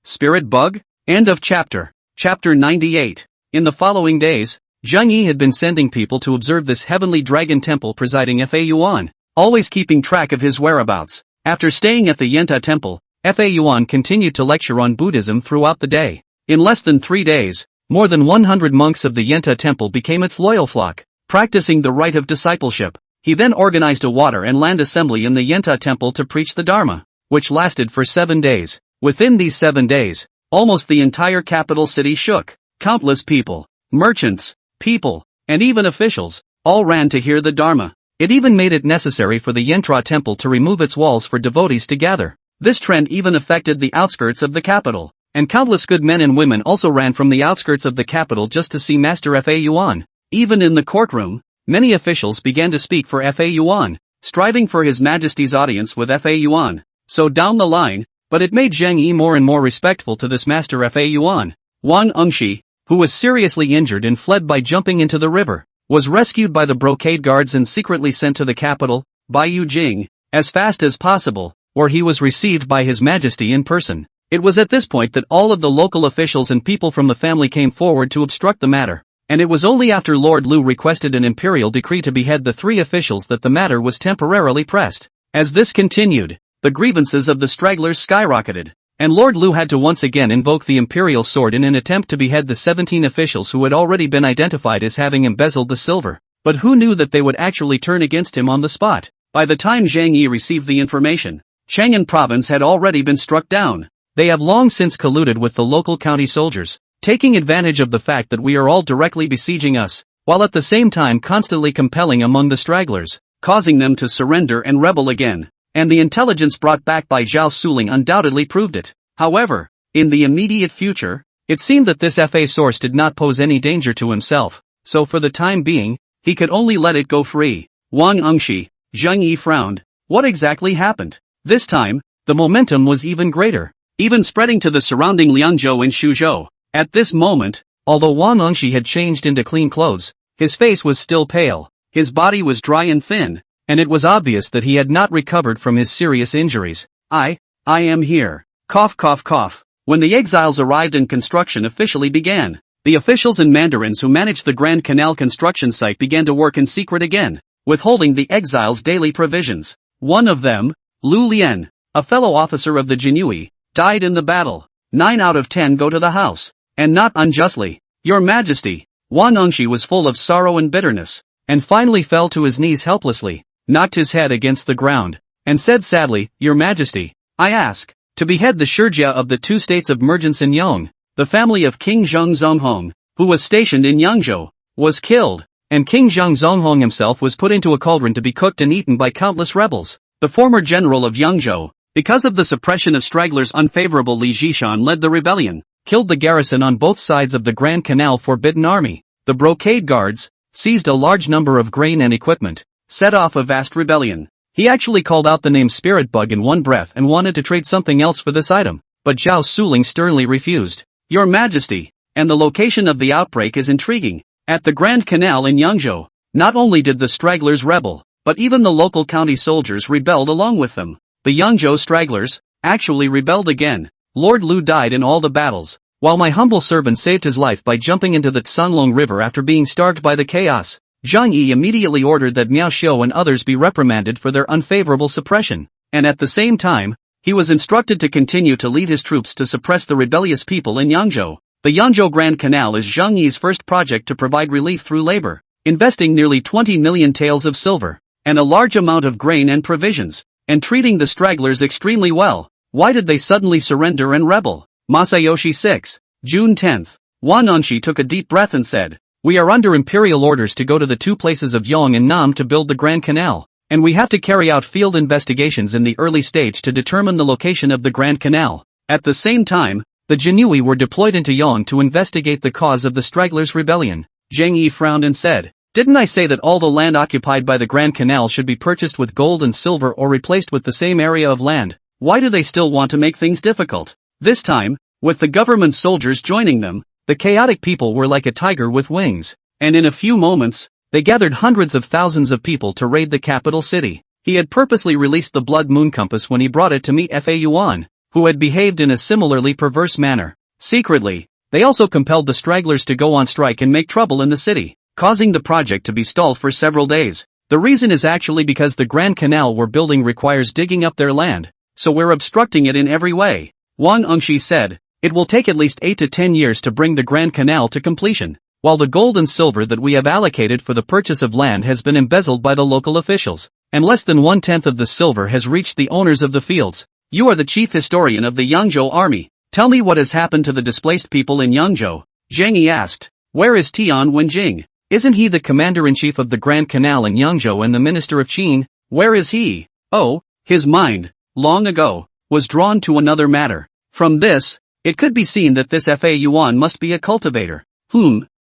spirit bug? End of chapter. Chapter 98. In the following days, Zhang Yi had been sending people to observe this heavenly dragon temple presiding Fa Yuan, always keeping track of his whereabouts. After staying at the Yenta temple, Fa Yuan continued to lecture on Buddhism throughout the day. In less than 3 days, more than 100 monks of the Yenta temple became its loyal flock, practicing the rite of discipleship. He then organized a water and land assembly in the Yenta temple to preach the Dharma, which lasted for 7 days. Within these 7 days, almost the entire capital city shook. Countless people, merchants, people, and even officials, all ran to hear the Dharma. It even made it necessary for the Yentra temple to remove its walls for devotees to gather. This trend even affected the outskirts of the capital, and countless good men and women also ran from the outskirts of the capital just to see Master Fa Yuan. Even in the courtroom, many officials began to speak for Fa Yuan, striving for His Majesty's audience with Fa Yuan. So down the line, but it made Zheng Yi more and more respectful to this Master Fa Yuan. Wang Engshi, who was seriously injured and fled by jumping into the river, was rescued by the brocade guards and secretly sent to the capital, Baiyujing, as fast as possible, where he was received by His Majesty in person. It was at this point that all of the local officials and people from the family came forward to obstruct the matter, and it was only after Lord Lu requested an imperial decree to behead the 3 officials that the matter was temporarily pressed. As this continued, the grievances of the stragglers skyrocketed, and Lord Lu had to once again invoke the imperial sword in an attempt to behead the 17 officials who had already been identified as having embezzled the silver. But who knew that they would actually turn against him on the spot? By the time Zhang Yi received the information, Chang'an province had already been struck down. They have long since colluded with the local county soldiers, taking advantage of the fact that we are all directly besieging us, while at the same time constantly compelling among the stragglers, causing them to surrender and rebel again. And the intelligence brought back by Zhao Suling undoubtedly proved it. However, in the immediate future, it seemed that this FA source did not pose any danger to himself, so for the time being, he could only let it go free. Wang Engshi, Zheng Yi frowned. What exactly happened? This time, the momentum was even greater, even spreading to the surrounding Liangzhou and Shuzhou. At this moment, although Wang Engshi had changed into clean clothes, his face was still pale, his body was dry and thin, and it was obvious that he had not recovered from his serious injuries. I am here. Cough cough cough. When the exiles arrived and construction officially began, the officials and mandarins who managed the Grand Canal construction site began to work in secret again, withholding the exiles' daily provisions. One of them, Lu Lian, a fellow officer of the Jinui, died in the battle. 9 out of 10 go to the house, and not unjustly. Your Majesty. Wang Engshi was full of sorrow and bitterness, and finally fell to his knees helplessly, knocked his head against the ground, and said sadly, Your Majesty, I ask, to behead the Shurjia of the 2 states of Mergence and Yong. The family of King Zheng Zonghong, who was stationed in Yangzhou, was killed, and King Zheng Zonghong himself was put into a cauldron to be cooked and eaten by countless rebels. The former general of Yangzhou, because of the suppression of stragglers unfavorable Li Zhishan led the rebellion, killed the garrison on both sides of the Grand Canal Forbidden Army. The brocade guards seized a large number of grain and equipment, set off a vast rebellion. He actually called out the name Spirit Bug in one breath and wanted to trade something else for this item, but Zhao Suling sternly refused. Your Majesty, and the location of the outbreak is intriguing. At the Grand Canal in Yangzhou, not only did the stragglers rebel, but even the local county soldiers rebelled along with them. The Yangzhou stragglers actually rebelled again. Lord Lu died in all the battles, while my humble servant saved his life by jumping into the Tsanglong River after being starved by the chaos. Zhang Yi immediately ordered that Miao Xiu and others be reprimanded for their unfavorable suppression, and at the same time, he was instructed to continue to lead his troops to suppress the rebellious people in Yangzhou. The Yangzhou Grand Canal is Zhang Yi's first project to provide relief through labor, investing nearly 20 million taels of silver, and a large amount of grain and provisions, and treating the stragglers extremely well. Why did they suddenly surrender and rebel? Masayoshi 6. June 10. Wang Engshi took a deep breath and said, We are under imperial orders to go to the 2 places of Yong and Nam to build the Grand Canal, and we have to carry out field investigations in the early stage to determine the location of the Grand Canal. At the same time, the Jinui were deployed into Yong to investigate the cause of the stragglers' rebellion. Zheng Yi frowned and said, Didn't I say that all the land occupied by the Grand Canal should be purchased with gold and silver or replaced with the same area of land? Why do they still want to make things difficult? This time, with the government soldiers joining them, the chaotic people were like a tiger with wings, and in a few moments, they gathered hundreds of thousands of people to raid the capital city. He had purposely released the Blood Moon Compass when he brought it to meet Fa Yuan, who had behaved in a similarly perverse manner. Secretly, they also compelled the stragglers to go on strike and make trouble in the city, causing the project to be stalled for several days. The reason is actually because the Grand Canal we're building requires digging up their land, so we're obstructing it in every way. Wang Engshi said, It will take at least 8 to 10 years to bring the Grand Canal to completion. while the gold and silver that we have allocated for the purchase of land has been embezzled by the local officials, and less than 1/10 of the silver has reached the owners of the fields. You are the chief historian of the Yangzhou army. Tell me what has happened to the displaced people in Yangzhou. Zhang Yi asked. Where is Tian Wenjing? Isn't he the commander-in-chief of the Grand Canal in Yangzhou and the minister of Qin? Where is he? Oh, his mind, long ago, was drawn to another matter. From this, it could be seen that this Fa Yuan must be a cultivator.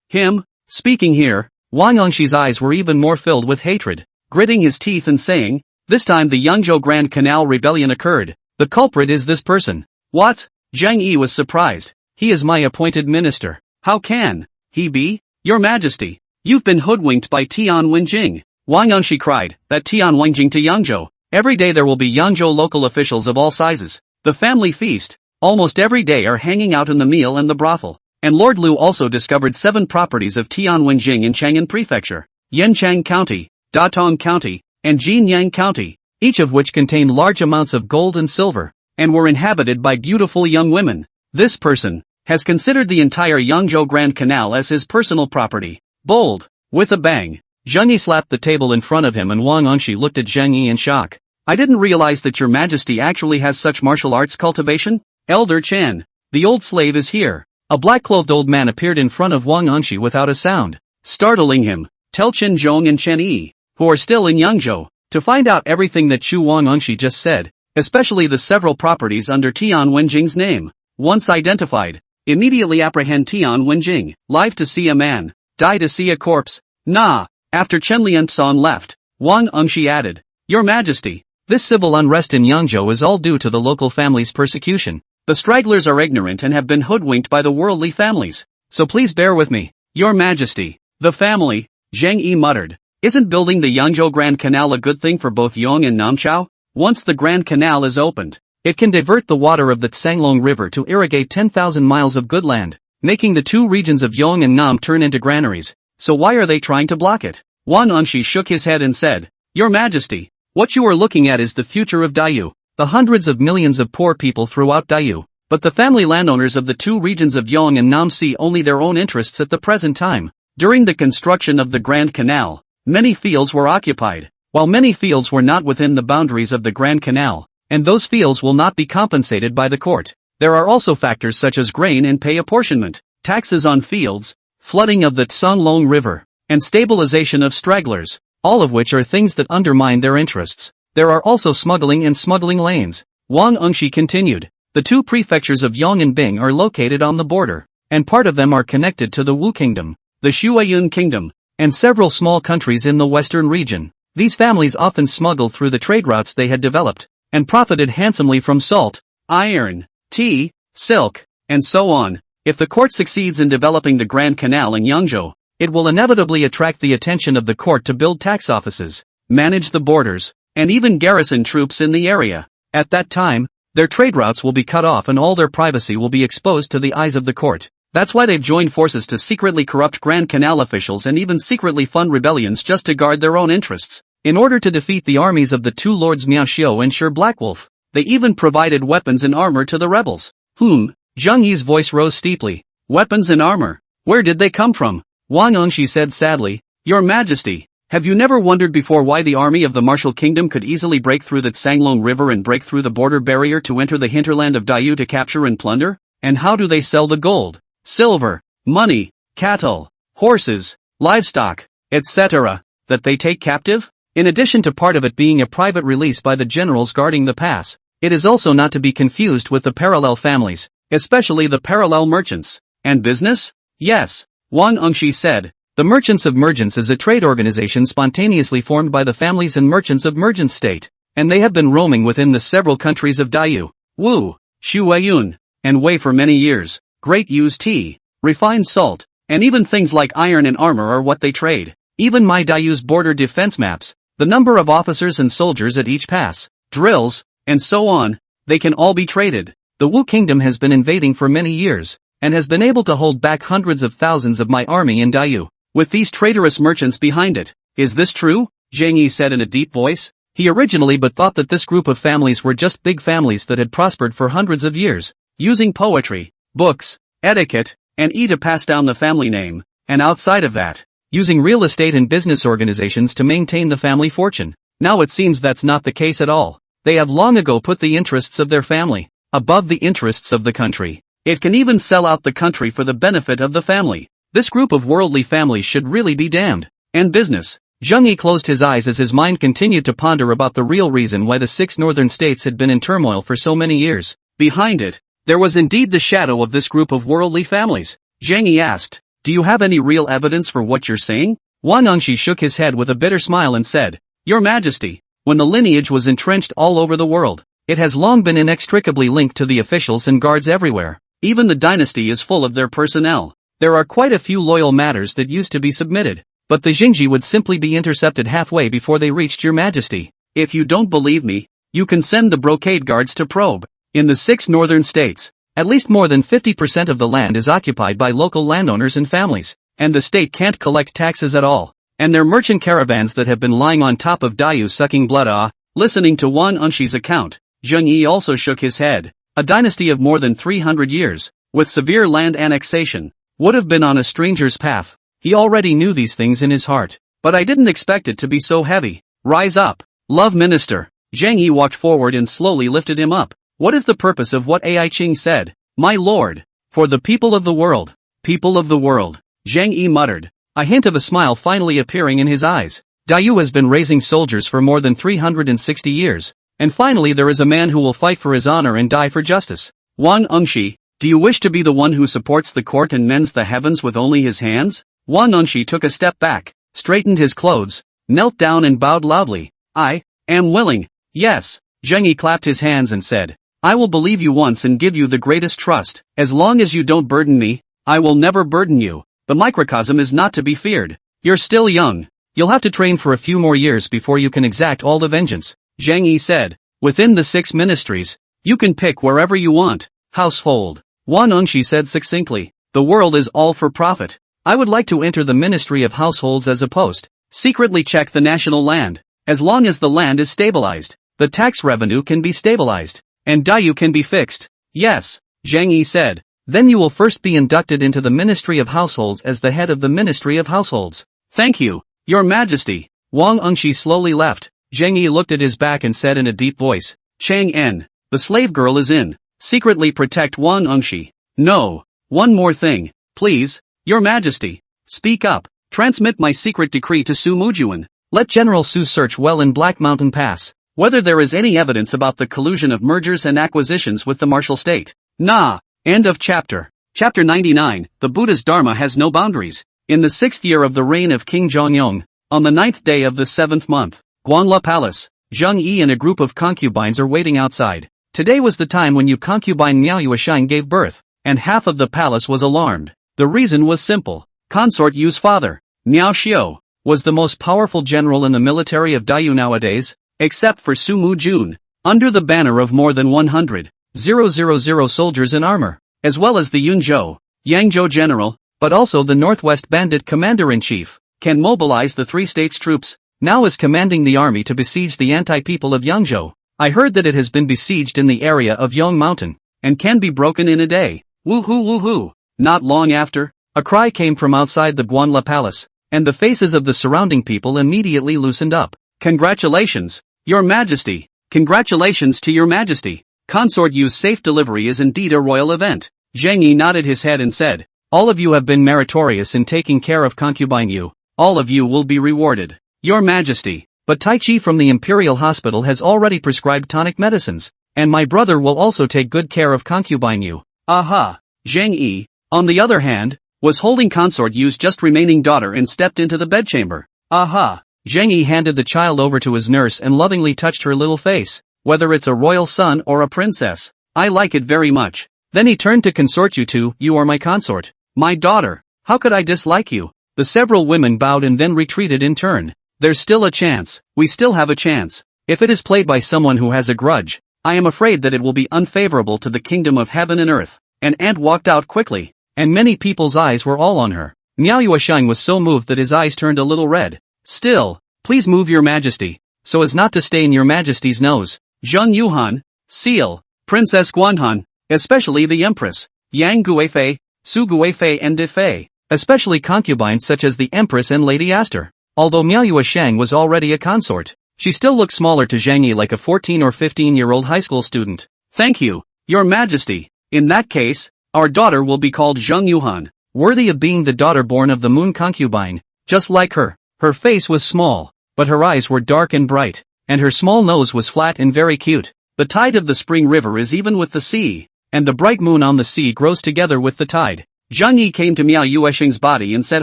Him? Speaking here, Wang Angshi's eyes were even more filled with hatred, gritting his teeth and saying, this time the Yangzhou Grand Canal rebellion occurred. The culprit is this person. What? Zhang Yi was surprised. He is my appointed minister. How can he be? Your Majesty, you've been hoodwinked by Tian Wenjing. Wang Angshi cried, that Tian Wenjing to Yangzhou. Every day there will be Yangzhou local officials of all sizes. The family feast, almost every day are hanging out in the meal and the brothel. And Lord Liu also discovered 7 properties of Tian Wenjing in Chang'an Prefecture, Yanchang County, Datong County, and Jinyang County, each of which contained large amounts of gold and silver, and were inhabited by beautiful young women. This person has considered the entire Yangzhou Grand Canal as his personal property. Bold. With a bang, Zhang Yi slapped the table in front of him and Wang Angshi looked at Zhang Yi in shock. I didn't realize that your Majesty actually has such martial arts cultivation. Elder Chen, the old slave is here. A black-clothed old man appeared in front of Wang Angshi without a sound, startling him. Tell Chen Zhong and Chen Yi, who are still in Yangzhou, to find out everything that Chu Wang Angshi just said, especially the several properties under Tian Wenjing's name. Once identified, immediately apprehend Tian Wenjing. Live to see a man, die to see a corpse. Nah. After Chen Lianzan left, Wang Angshi added, Your Majesty, this civil unrest in Yangzhou is all due to the local family's persecution. The stragglers are ignorant and have been hoodwinked by the worldly families. So please bear with me. Your Majesty, the family, Zhang Yi muttered. Isn't building the Yangzhou Grand Canal a good thing for both Yong and Namchao? Once the Grand Canal is opened, it can divert the water of the Tsanglong River to irrigate 10,000 miles of good land, making the 2 regions of Yong and Nam turn into granaries. So why are they trying to block it? Wang Angshi shook his head and said, Your Majesty, what you are looking at is the future of Dayu, the hundreds of millions of poor people throughout Dayu. But the family landowners of the 2 regions of Yong and Nam see only their own interests at the present time. During the construction of the Grand Canal, many fields were occupied, while many fields were not within the boundaries of the Grand Canal, and those fields will not be compensated by the court. There are also factors such as grain and pay apportionment, taxes on fields, flooding of the Tsanglong River, and stabilization of stragglers, all of which are things that undermine their interests. There are also smuggling and smuggling lanes. Wang Angshi continued. The 2 prefectures of Yong and Bing are located on the border, and part of them are connected to the Wu Kingdom, the Shuayun Kingdom, and several small countries in the western region. These families often smuggled through the trade routes they had developed, and profited handsomely from salt, iron, tea, silk, and so on. If the court succeeds in developing the Grand Canal in Yangzhou, it will inevitably attract the attention of the court to build tax offices, manage the borders, and even garrison troops in the area. At that time, their trade routes will be cut off and all their privacy will be exposed to the eyes of the court. That's why they've joined forces to secretly corrupt Grand Canal officials and even secretly fund rebellions just to guard their own interests. In order to defeat the armies of the 2 lords Miao Xiu and Sher Blackwolf, they even provided weapons and armor to the rebels. Zhang Yi's voice rose steeply. Weapons and armor? Where did they come from? Wang Angshi said sadly, Your Majesty, have you never wondered before why the army of the Martial Kingdom could easily break through the Tsanglong River and break through the border barrier to enter the hinterland of Dayu to capture and plunder? And how do they sell the gold, silver, money, cattle, horses, livestock, etc., that they take captive? In addition to part of it being a private release by the generals guarding the pass, it is also not to be confused with the parallel families, especially the parallel merchants. And business? Yes, Wang Angshi said. The Merchants of Mergence is a trade organization spontaneously formed by the families and merchants of Mergence State, and they have been roaming within the several countries of Dayu, Wu, Shuayun, and Wei for many years. Great use tea, refined salt, and even things like iron and armor are what they trade. Even my Dayu's border defense maps, the number of officers and soldiers at each pass, drills, and so on, they can all be traded. The Wu Kingdom has been invading for many years, and has been able to hold back hundreds of thousands of my army in Dayu, with these traitorous merchants behind it. Is this true? Zhang Yi said in a deep voice. He originally but thought that this group of families were just big families that had prospered for hundreds of years, using poetry, books, etiquette, and to pass down the family name. and outside of that, using real estate and business organizations to maintain the family fortune. Now it seems that's not the case at all. They have long ago put the interests of their family above the interests of the country. It can even sell out the country for the benefit of the family. This group of worldly families should really be damned. And business. Jung-yi closed his eyes as his mind continued to ponder about the real reason why the 6 northern states had been in turmoil for so many years. Behind it, there was indeed the shadow of this group of worldly families. Jang-yi asked, "Do you have any real evidence for what you're saying?" Wang Ongshi shook his head with a bitter smile and said, "Your Majesty, when the lineage was entrenched all over the world, it has long been inextricably linked to the officials and guards everywhere. Even the dynasty is full of their personnel. There are quite a few loyal matters that used to be submitted, but the Jingji would simply be intercepted halfway before they reached your Majesty. If you don't believe me, you can send the brocade guards to probe. In the 6 northern states, at least more than 50% of the land is occupied by local landowners and families, and the state can't collect taxes at all. And their merchant caravans that have been lying on top of Dayu sucking blood." Listening to Wang Unshi's account, Zheng-yi also shook his head. A dynasty of more than 300 years, with severe land annexation, would have been on a stranger's path. He already knew these things in his heart, but I didn't expect it to be so heavy. "Rise up, love minister." Zheng-yi walked forward and slowly lifted him up. "What is the purpose of what Ai Ching said?" "My lord, for the people of the world." "People of the world," Zheng-yi muttered, a hint of a smile finally appearing in his eyes. "Dayu has been raising soldiers for more than 360 years, and finally there is a man who will fight for his honor and die for justice. Wang Ongshi, do you wish to be the one who supports the court and mends the heavens with only his hands?" Wang Ongshi took a step back, straightened his clothes, knelt down and bowed loudly. "I am willing." "Yes." Zheng-yi clapped his hands and said, "I will believe you once and give you the greatest trust. As long as you don't burden me, I will never burden you. The microcosm is not to be feared. You're still young. You'll have to train for a few more years before you can exact all the vengeance." Zhang Yi said, "Within the 6 ministries, you can pick wherever you want." "Household," Wan Ongshi said succinctly. "The world is all for profit. I would like to enter the Ministry of Households as a post. Secretly check the national land. As long as the land is stabilized, the tax revenue can be stabilized, and Dayu can be fixed." "Yes," Zhang Yi said. "Then you will first be inducted into the Ministry of Households as the head of the Ministry of Households." "Thank you, Your Majesty." Wang Ongshi slowly left. Zheng Yi looked at his back and said in a deep voice, "Chang En, the slave girl is in. Secretly protect Wang Ongshi." "No. One more thing, please, Your Majesty. Speak up. Transmit my secret decree to Su Mujuan. Let General Su search well in Black Mountain Pass whether there is any evidence about the collusion of mergers and acquisitions with the martial state." Nah. End of chapter. Chapter 99, The Buddha's Dharma Has No Boundaries. In the 6th year of the reign of King Zhongyong, on the 9th day of the 7th month, Guanla Palace, Zheng Yi and a group of concubines are waiting outside. Today was the time when concubine Miao Yueshine gave birth, and half of the palace was alarmed. The reason was simple. Consort Yu's father, Miao Xiao, was the most powerful general in the military of Dayu nowadays, except for Su Mujun, under the banner of more than 100,000 soldiers in armor, as well as the Yunzhou, Yangzhou general, but also the Northwest Bandit Commander-in-Chief, can mobilize the 3 states' troops. Now is commanding the army to besiege the anti-people of Yangzhou. I heard that it has been besieged in the area of Yong Mountain, and can be broken in a day. Woohoo woohoo! Not long after, a cry came from outside the Guanla Palace, and the faces of the surrounding people immediately loosened up. "Congratulations, Your Majesty! Congratulations to Your Majesty! Consort Yu's safe delivery is indeed a royal event." Zheng Yi nodded his head and said, "All of you have been meritorious in taking care of concubine Yu. All of you will be rewarded, Your Majesty. But Tai Chi from the Imperial Hospital has already prescribed tonic medicines, and my brother will also take good care of concubine Yu." Aha! Zheng Yi, on the other hand, was holding Consort Yu's just remaining daughter and stepped into the bedchamber. Aha! Zheng Yi handed the child over to his nurse and lovingly touched her little face. "Whether it's a royal son or a princess, I like it very much." Then he turned to Consort Yu to, "You are my consort. My daughter. How could I dislike you?" The several women bowed and then retreated in turn. "There's still a chance. We still have a chance. If it is played by someone who has a grudge, I am afraid that it will be unfavorable to the kingdom of heaven and earth." An ant walked out quickly, and many people's eyes were all on her. Miao Yueshine was so moved that his eyes turned a little red. "Still, please move Your Majesty, so as not to stain Your Majesty's nose." Zheng Yuhan, Seal, Princess Guanhan, especially the Empress, Yang Guifei, Su Guifei and Defei, especially concubines such as the Empress and Lady Aster. Although Miao Yueshang was already a consort, she still looked smaller to Zhang Yi, like a 14 or 15-year-old high school student. Thank you, Your Majesty. In that case, our daughter will be called Zheng Yuhan, worthy of being the daughter born of the moon concubine. Just like her, her face was small, but her eyes were dark and bright, and her small nose was flat and very cute. The tide of the spring river is even with the sea, and the bright moon on the sea grows together with the tide. Zhang Yi came to Miao Yuesheng's body and said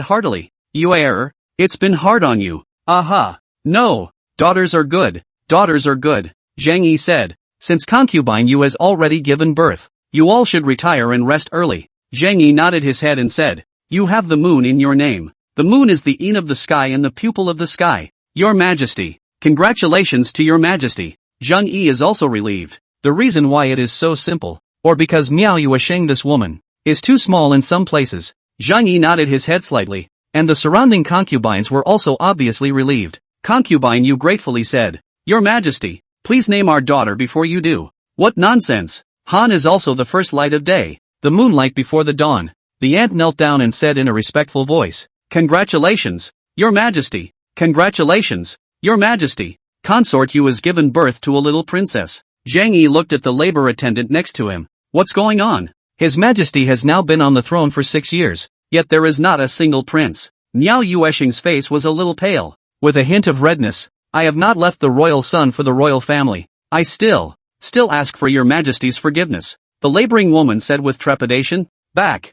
heartily, "Yuer, it's been hard on you." "Aha. No, daughters are good, daughters are good," Zhang Yi said. "Since concubine Yu has already given birth, you all should retire and rest early." Zhang Yi nodded his head and said, "You have the moon in your name. The moon is the Yin of the sky and the pupil of the sky. Your Majesty, congratulations to Your Majesty." Zhang Yi is also relieved. The reason why it is so simple, or because Miao Yuesheng, this woman, is too small in some places. Zhang Yi nodded his head slightly, and the surrounding concubines were also obviously relieved. Concubine Yu gratefully said, "Your Majesty, please name our daughter before you do." "What nonsense! Han is also the first light of day, the moonlight before the dawn." The aunt knelt down and said in a respectful voice, "Congratulations, Your Majesty, congratulations, Your Majesty. Consort Yu has given birth to a little princess." Zhang Yi looked at the labor attendant next to him. "What's going on? His Majesty has now been on the throne for 6 years, yet there is not a single prince." Miao Yuesheng's face was a little pale, with a hint of redness. "I have not left the royal son for the royal family. I still ask for Your Majesty's forgiveness," the laboring woman said with trepidation. Back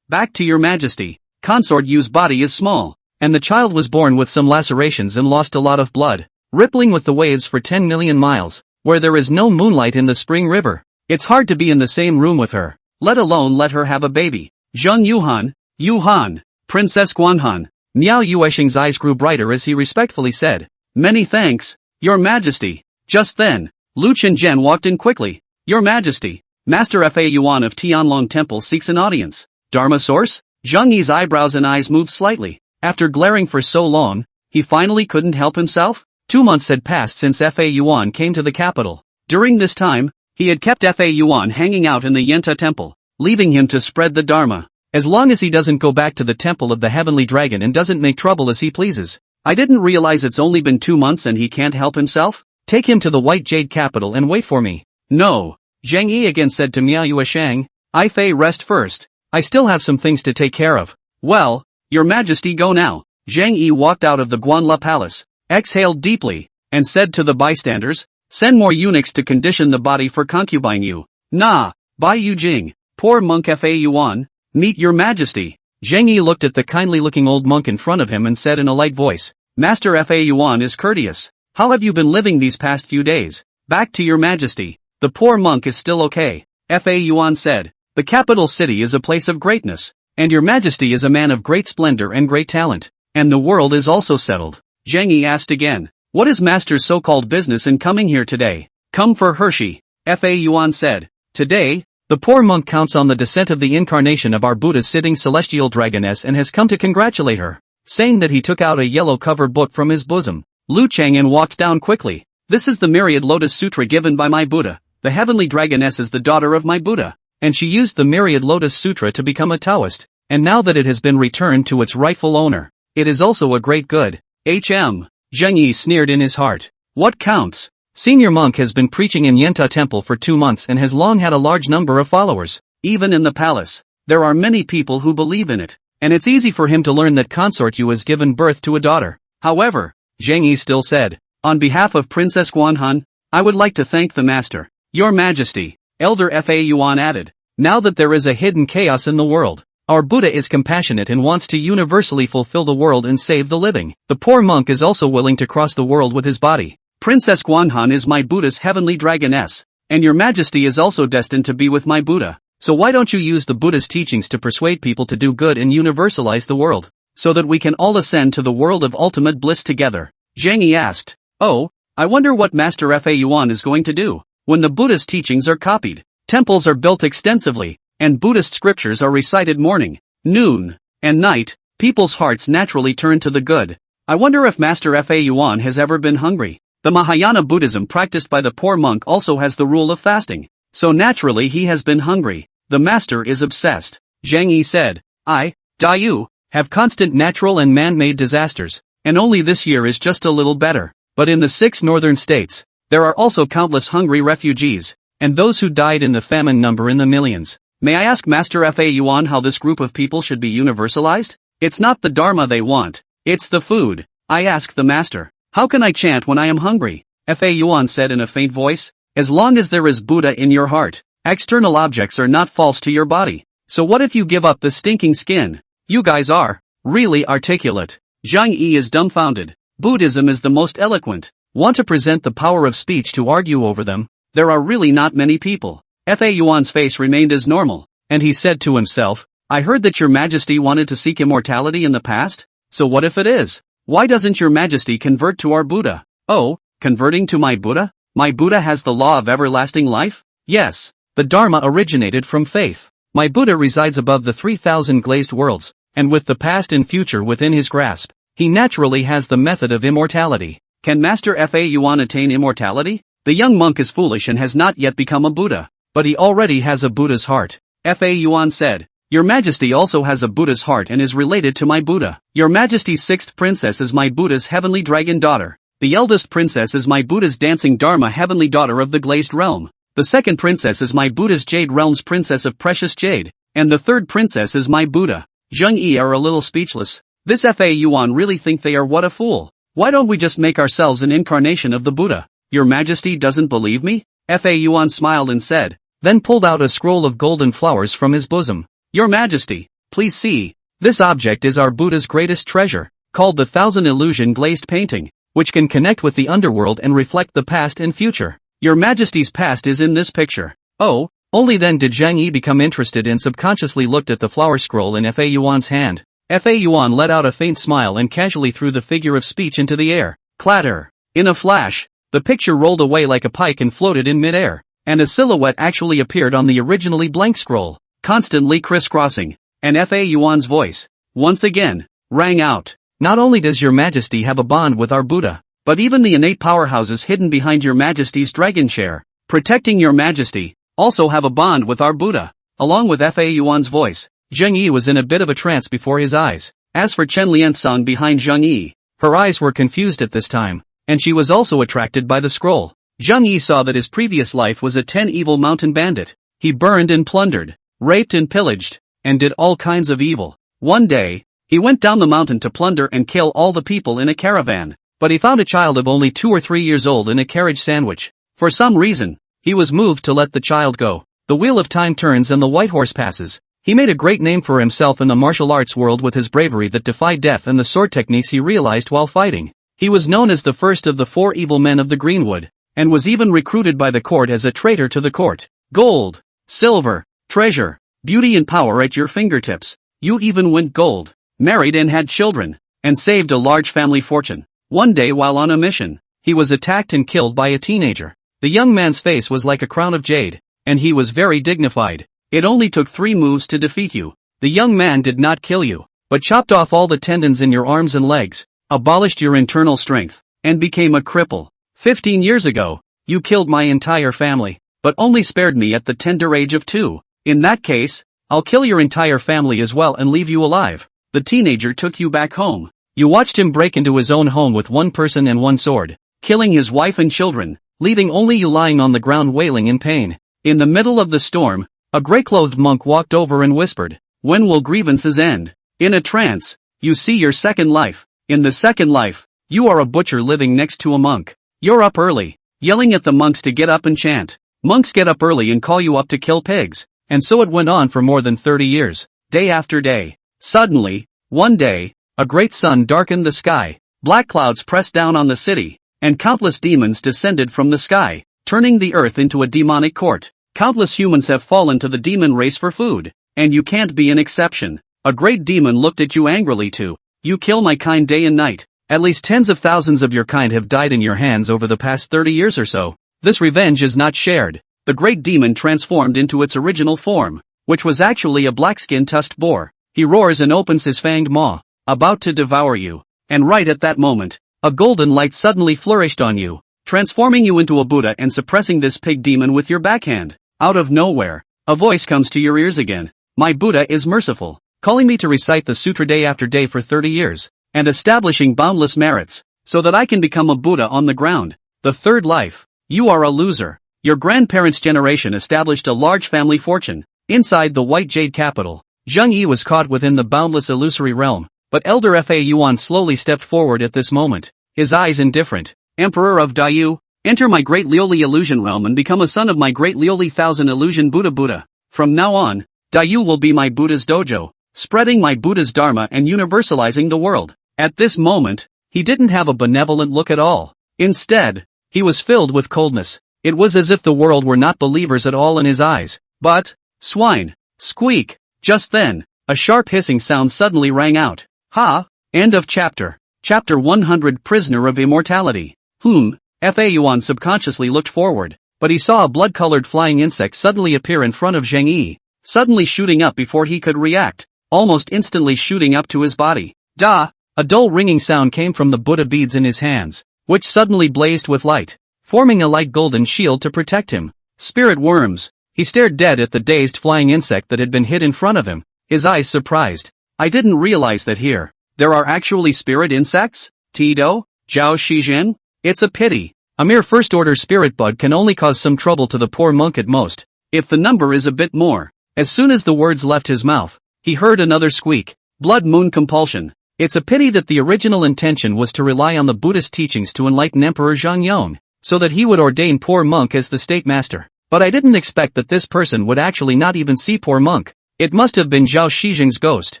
to Your Majesty. Consort Yu's body is small, and the child was born with some lacerations and lost a lot of blood, rippling with the waves for 10 million miles, where there is no moonlight in the spring river. It's hard to be in the same room with her, let alone let her have a baby. Zheng Yuhan, Princess Guanhan. Miao Yuesheng's eyes grew brighter as he respectfully said, "Many thanks, Your Majesty." Just then, Lu Chenjian walked in quickly. "Your Majesty, Master Fa Yuan of Tianlong Temple seeks an audience." "Dharma source?" Zhang Yi's eyebrows and eyes moved slightly. After glaring for so long, he finally couldn't help himself. 2 months had passed since Fa Yuan came to the capital. During this time, he had kept Fa Yuan hanging out in the Yenta temple, leaving him to spread the Dharma. As long as he doesn't go back to the temple of the Heavenly Dragon and doesn't make trouble as he pleases. "I didn't realize it's only been 2 months and he can't help himself? Take him to the White Jade capital and wait for me." "No," Zhang Yi again said to Miao Yuesheng. "I Fei rest first. I still have some things to take care of." "Well, Your Majesty, go now." Zhang Yi walked out of the Guanla palace, exhaled deeply, and said to the bystanders, "Send more eunuchs to condition the body for concubine Yu." "Nah, Bai Yu Jing, poor monk Fa Yuan, meet Your Majesty." Zhang Yi looked at the kindly-looking old monk in front of him and said in a light voice, "Master Fa Yuan is courteous. How have you been living these past few days?" "Back to Your Majesty. The poor monk is still okay," Fa Yuan said. "The capital city is a place of greatness, and Your Majesty is a man of great splendor and great talent, and the world is also settled." Zhang Yi asked again, "What is Master's so-called business in coming here today?" "Come for Hershey," Fa Yuan said. "Today, the poor monk counts on the descent of the incarnation of our Buddha's sitting celestial dragoness and has come to congratulate her." Saying that, he took out a yellow-covered book from his bosom. Lu Chang'an walked down quickly. "This is the Myriad Lotus Sutra given by my Buddha. The Heavenly Dragoness is the daughter of my Buddha, and she used the Myriad Lotus Sutra to become a Taoist, and now that it has been returned to its rightful owner, it is also a great good." Zheng Yi sneered in his heart. "What counts? Senior monk has been preaching in Yenta temple for 2 months and has long had a large number of followers. Even in the palace, there are many people who believe in it, and it's easy for him to learn that Consort Yu has given birth to a daughter." However, Zheng Yi still said, "On behalf of Princess Guanhan, I would like to thank the Master." "Your Majesty," Elder Fa Yuan added, "now that there is a hidden chaos in the world, our Buddha is compassionate and wants to universally fulfill the world and save the living. The poor monk is also willing to cross the world with his body. Princess Guanhan is my Buddha's heavenly dragoness, and Your Majesty is also destined to be with my Buddha. So why don't you use the Buddha's teachings to persuade people to do good and universalize the world, so that we can all ascend to the world of ultimate bliss together?" Zhang Yi asked. "Oh, I wonder what Master Fa Yuan is going to do. When the Buddha's teachings are copied, temples are built extensively, and Buddhist scriptures are recited morning, noon, and night, people's hearts naturally turn to the good. I wonder if Master Fa Yuan has ever been hungry. The Mahayana Buddhism practiced by the poor monk also has the rule of fasting, so naturally he has been hungry. The master is obsessed." Zhang Yi said. "Dai Yu, have constant natural and man-made disasters, and only this year is just a little better. But in the 6 northern states, there are also countless hungry refugees, and those who died in the famine number in the millions. May I ask Master Fa Yuan how this group of people should be universalized? It's not the Dharma they want, it's the food. I asked the master. How can I chant when I am hungry? Fa Yuan said in a faint voice. As long as there is Buddha in your heart, external objects are not false to your body. So what if you give up the stinking skin? You guys are really articulate. Zhang Yi is dumbfounded. Buddhism is the most eloquent. Want to present the power of speech to argue over them? There are really not many people. Fa Yuan's face remained as normal, and he said to himself, I heard that your majesty wanted to seek immortality in the past? So what if it is? Why doesn't your majesty convert to our Buddha? Oh, converting to my Buddha? My Buddha has the law of everlasting life? Yes, the Dharma originated from faith. My Buddha resides above the 3,000 glazed worlds, and with the past and future within his grasp, he naturally has the method of immortality. Can Master Fa Yuan attain immortality? The young monk is foolish and has not yet become a Buddha, but he already has a Buddha's heart. Fa Yuan said, Your Majesty also has a Buddha's heart and is related to my Buddha. Your Majesty's 6th princess is my Buddha's heavenly dragon daughter. The eldest princess is my Buddha's dancing Dharma heavenly daughter of the glazed realm. The second princess is my Buddha's jade realm's princess of precious jade, and the third princess is my Buddha. Zheng Yi are a little speechless. This Fa Yuan really think they are what a fool. Why don't we just make ourselves an incarnation of the Buddha? Your Majesty doesn't believe me? Fa Yuan smiled and said, then pulled out a scroll of golden flowers from his bosom. Your Majesty, please see. This object is our Buddha's greatest treasure, called the Thousand Illusion Glazed Painting, which can connect with the underworld and reflect the past and future. Your Majesty's past is in this picture. Oh, only then did Zhang Yi become interested and subconsciously looked at the flower scroll in Fa Yuan's hand. Fa Yuan let out a faint smile and casually threw the figure of speech into the air. Clatter! In a flash, the picture rolled away like a pike and floated in midair, and a silhouette actually appeared on the originally blank scroll, constantly crisscrossing, and Fa Yuan's voice, once again, rang out. Not only does your Majesty have a bond with our Buddha, but even the innate powerhouses hidden behind your Majesty's dragon chair, protecting your Majesty, also have a bond with our Buddha. Along with Fa Yuan's voice, Zheng Yi was in a bit of a trance before his eyes. As for Chen Liansong behind Zheng Yi, her eyes were confused at this time, and she was also attracted by the scroll. Zheng Yi saw that his previous life was a 10 evil mountain bandit. He burned and plundered, raped and pillaged, and did all kinds of evil. One day, he went down the mountain to plunder and kill all the people in a caravan, but he found a child of only 2 or 3 years old in a carriage sandwich. For some reason, he was moved to let the child go. The wheel of time turns and the white horse passes. He made a great name for himself in the martial arts world with his bravery that defied death and the sword techniques he realized while fighting. He was known as the first of the 4 evil men of the Greenwood, and was even recruited by the court as a traitor to the court. Gold, silver, treasure, beauty and power at your fingertips. You even went gold, married and had children, and saved a large family fortune. One day while on a mission, he was attacked and killed by a teenager. The young man's face was like a crown of jade, and he was very dignified. It only took 3 moves to defeat you. The young man did not kill you, but chopped off all the tendons in your arms and legs, abolished your internal strength, and became a cripple. 15 years ago, you killed my entire family, but only spared me at the tender age of 2. In that case, I'll kill your entire family as well and leave you alive. The teenager took you back home. You watched him break into his own home with 1 person and 1 sword, killing his wife and children, leaving only you lying on the ground wailing in pain. In the middle of the storm, a grey-clothed monk walked over and whispered, when will grievances end? In a trance, you see your second life. In the second life, you are a butcher living next to a monk. You're up early, yelling at the monks to get up and chant. Monks get up early and call you up to kill pigs. And so it went on for more than 30 years, day after day. Suddenly, one day, a great sun darkened the sky. Black clouds pressed down on the city, and countless demons descended from the sky, turning the earth into a demonic court. Countless humans have fallen to the demon race for food, and you can't be an exception. A great demon looked at you angrily too. You kill my kind day and night. At least tens of thousands of your kind have died in your hands over the past 30 years or so. This revenge is not shared. The great demon transformed into its original form, which was actually a black-skinned tusked boar. He roars and opens his fanged maw, about to devour you. And right at that moment, a golden light suddenly flourished on you, transforming you into a Buddha and suppressing this pig demon with your backhand. Out of nowhere, a voice comes to your ears again. My Buddha is merciful. calling me to recite the sutra day after day for 30 years, and establishing boundless merits, so that I can become a Buddha on the ground. The third life. You are a loser. Your grandparents' generation established a large family fortune. Inside the White Jade capital, Zheng Yi was caught within the boundless illusory realm, but Elder Fa Yuan slowly stepped forward at this moment, his eyes indifferent. Emperor of Daiyu, enter my great Lioli illusion realm and become a son of my great Lioli thousand illusion Buddha. From now on, Daiyu will be my Buddha's dojo, spreading my Buddha's dharma and universalizing the world. At this moment, he didn't have a benevolent look at all. Instead, he was filled with coldness. It was as if the world were not believers at all in his eyes. But, swine, squeak. Just then, a sharp hissing sound suddenly rang out. Ha! End of chapter. Chapter 100 Prisoner of Immortality. Fa Yuan subconsciously looked forward, but he saw a blood-colored flying insect suddenly appear in front of Zheng Yi, suddenly shooting up before he could react, almost instantly shooting up to his body. Da! A dull ringing sound came from the Buddha beads in his hands, which suddenly blazed with light, forming a light golden shield to protect him. Spirit worms. He stared dead at the dazed flying insect that had been hit in front of him, his eyes surprised. I didn't realize that here. There are actually spirit insects? Tido? Zhao Shizhen? It's a pity. A mere first-order spirit bug can only cause some trouble to the poor monk at most. If the number is a bit more. As soon as the words left his mouth, he heard another squeak. Blood moon compulsion. It's a pity that the original intention was to rely on the Buddhist teachings to enlighten Emperor Zhang, so that he would ordain poor monk as the state master. But I didn't expect that this person would actually not even see poor monk. It must have been Zhao Shizheng's ghost.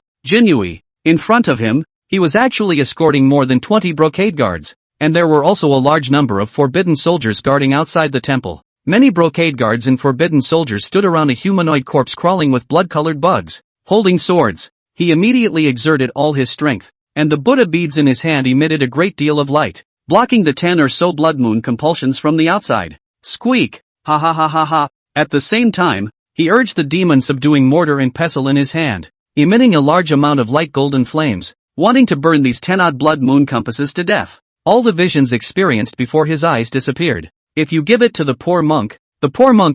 Jinyui. In front of him, he was actually escorting more than 20 brocade guards, and there were also a large number of forbidden soldiers guarding outside the temple. Many brocade guards and forbidden soldiers stood around a humanoid corpse crawling with blood-colored bugs, holding swords. He immediately exerted all his strength, and the Buddha beads in his hand emitted a great deal of light, blocking the 10 or so blood moon compulsions from the outside. Squeak! Ha ha ha ha ha! At the same time, he urged the demon subduing mortar and pestle in his hand, emitting a large amount of light golden flames, wanting to burn these 10-odd blood moon compasses to death. All the visions experienced before his eyes disappeared. If you give it to the poor monk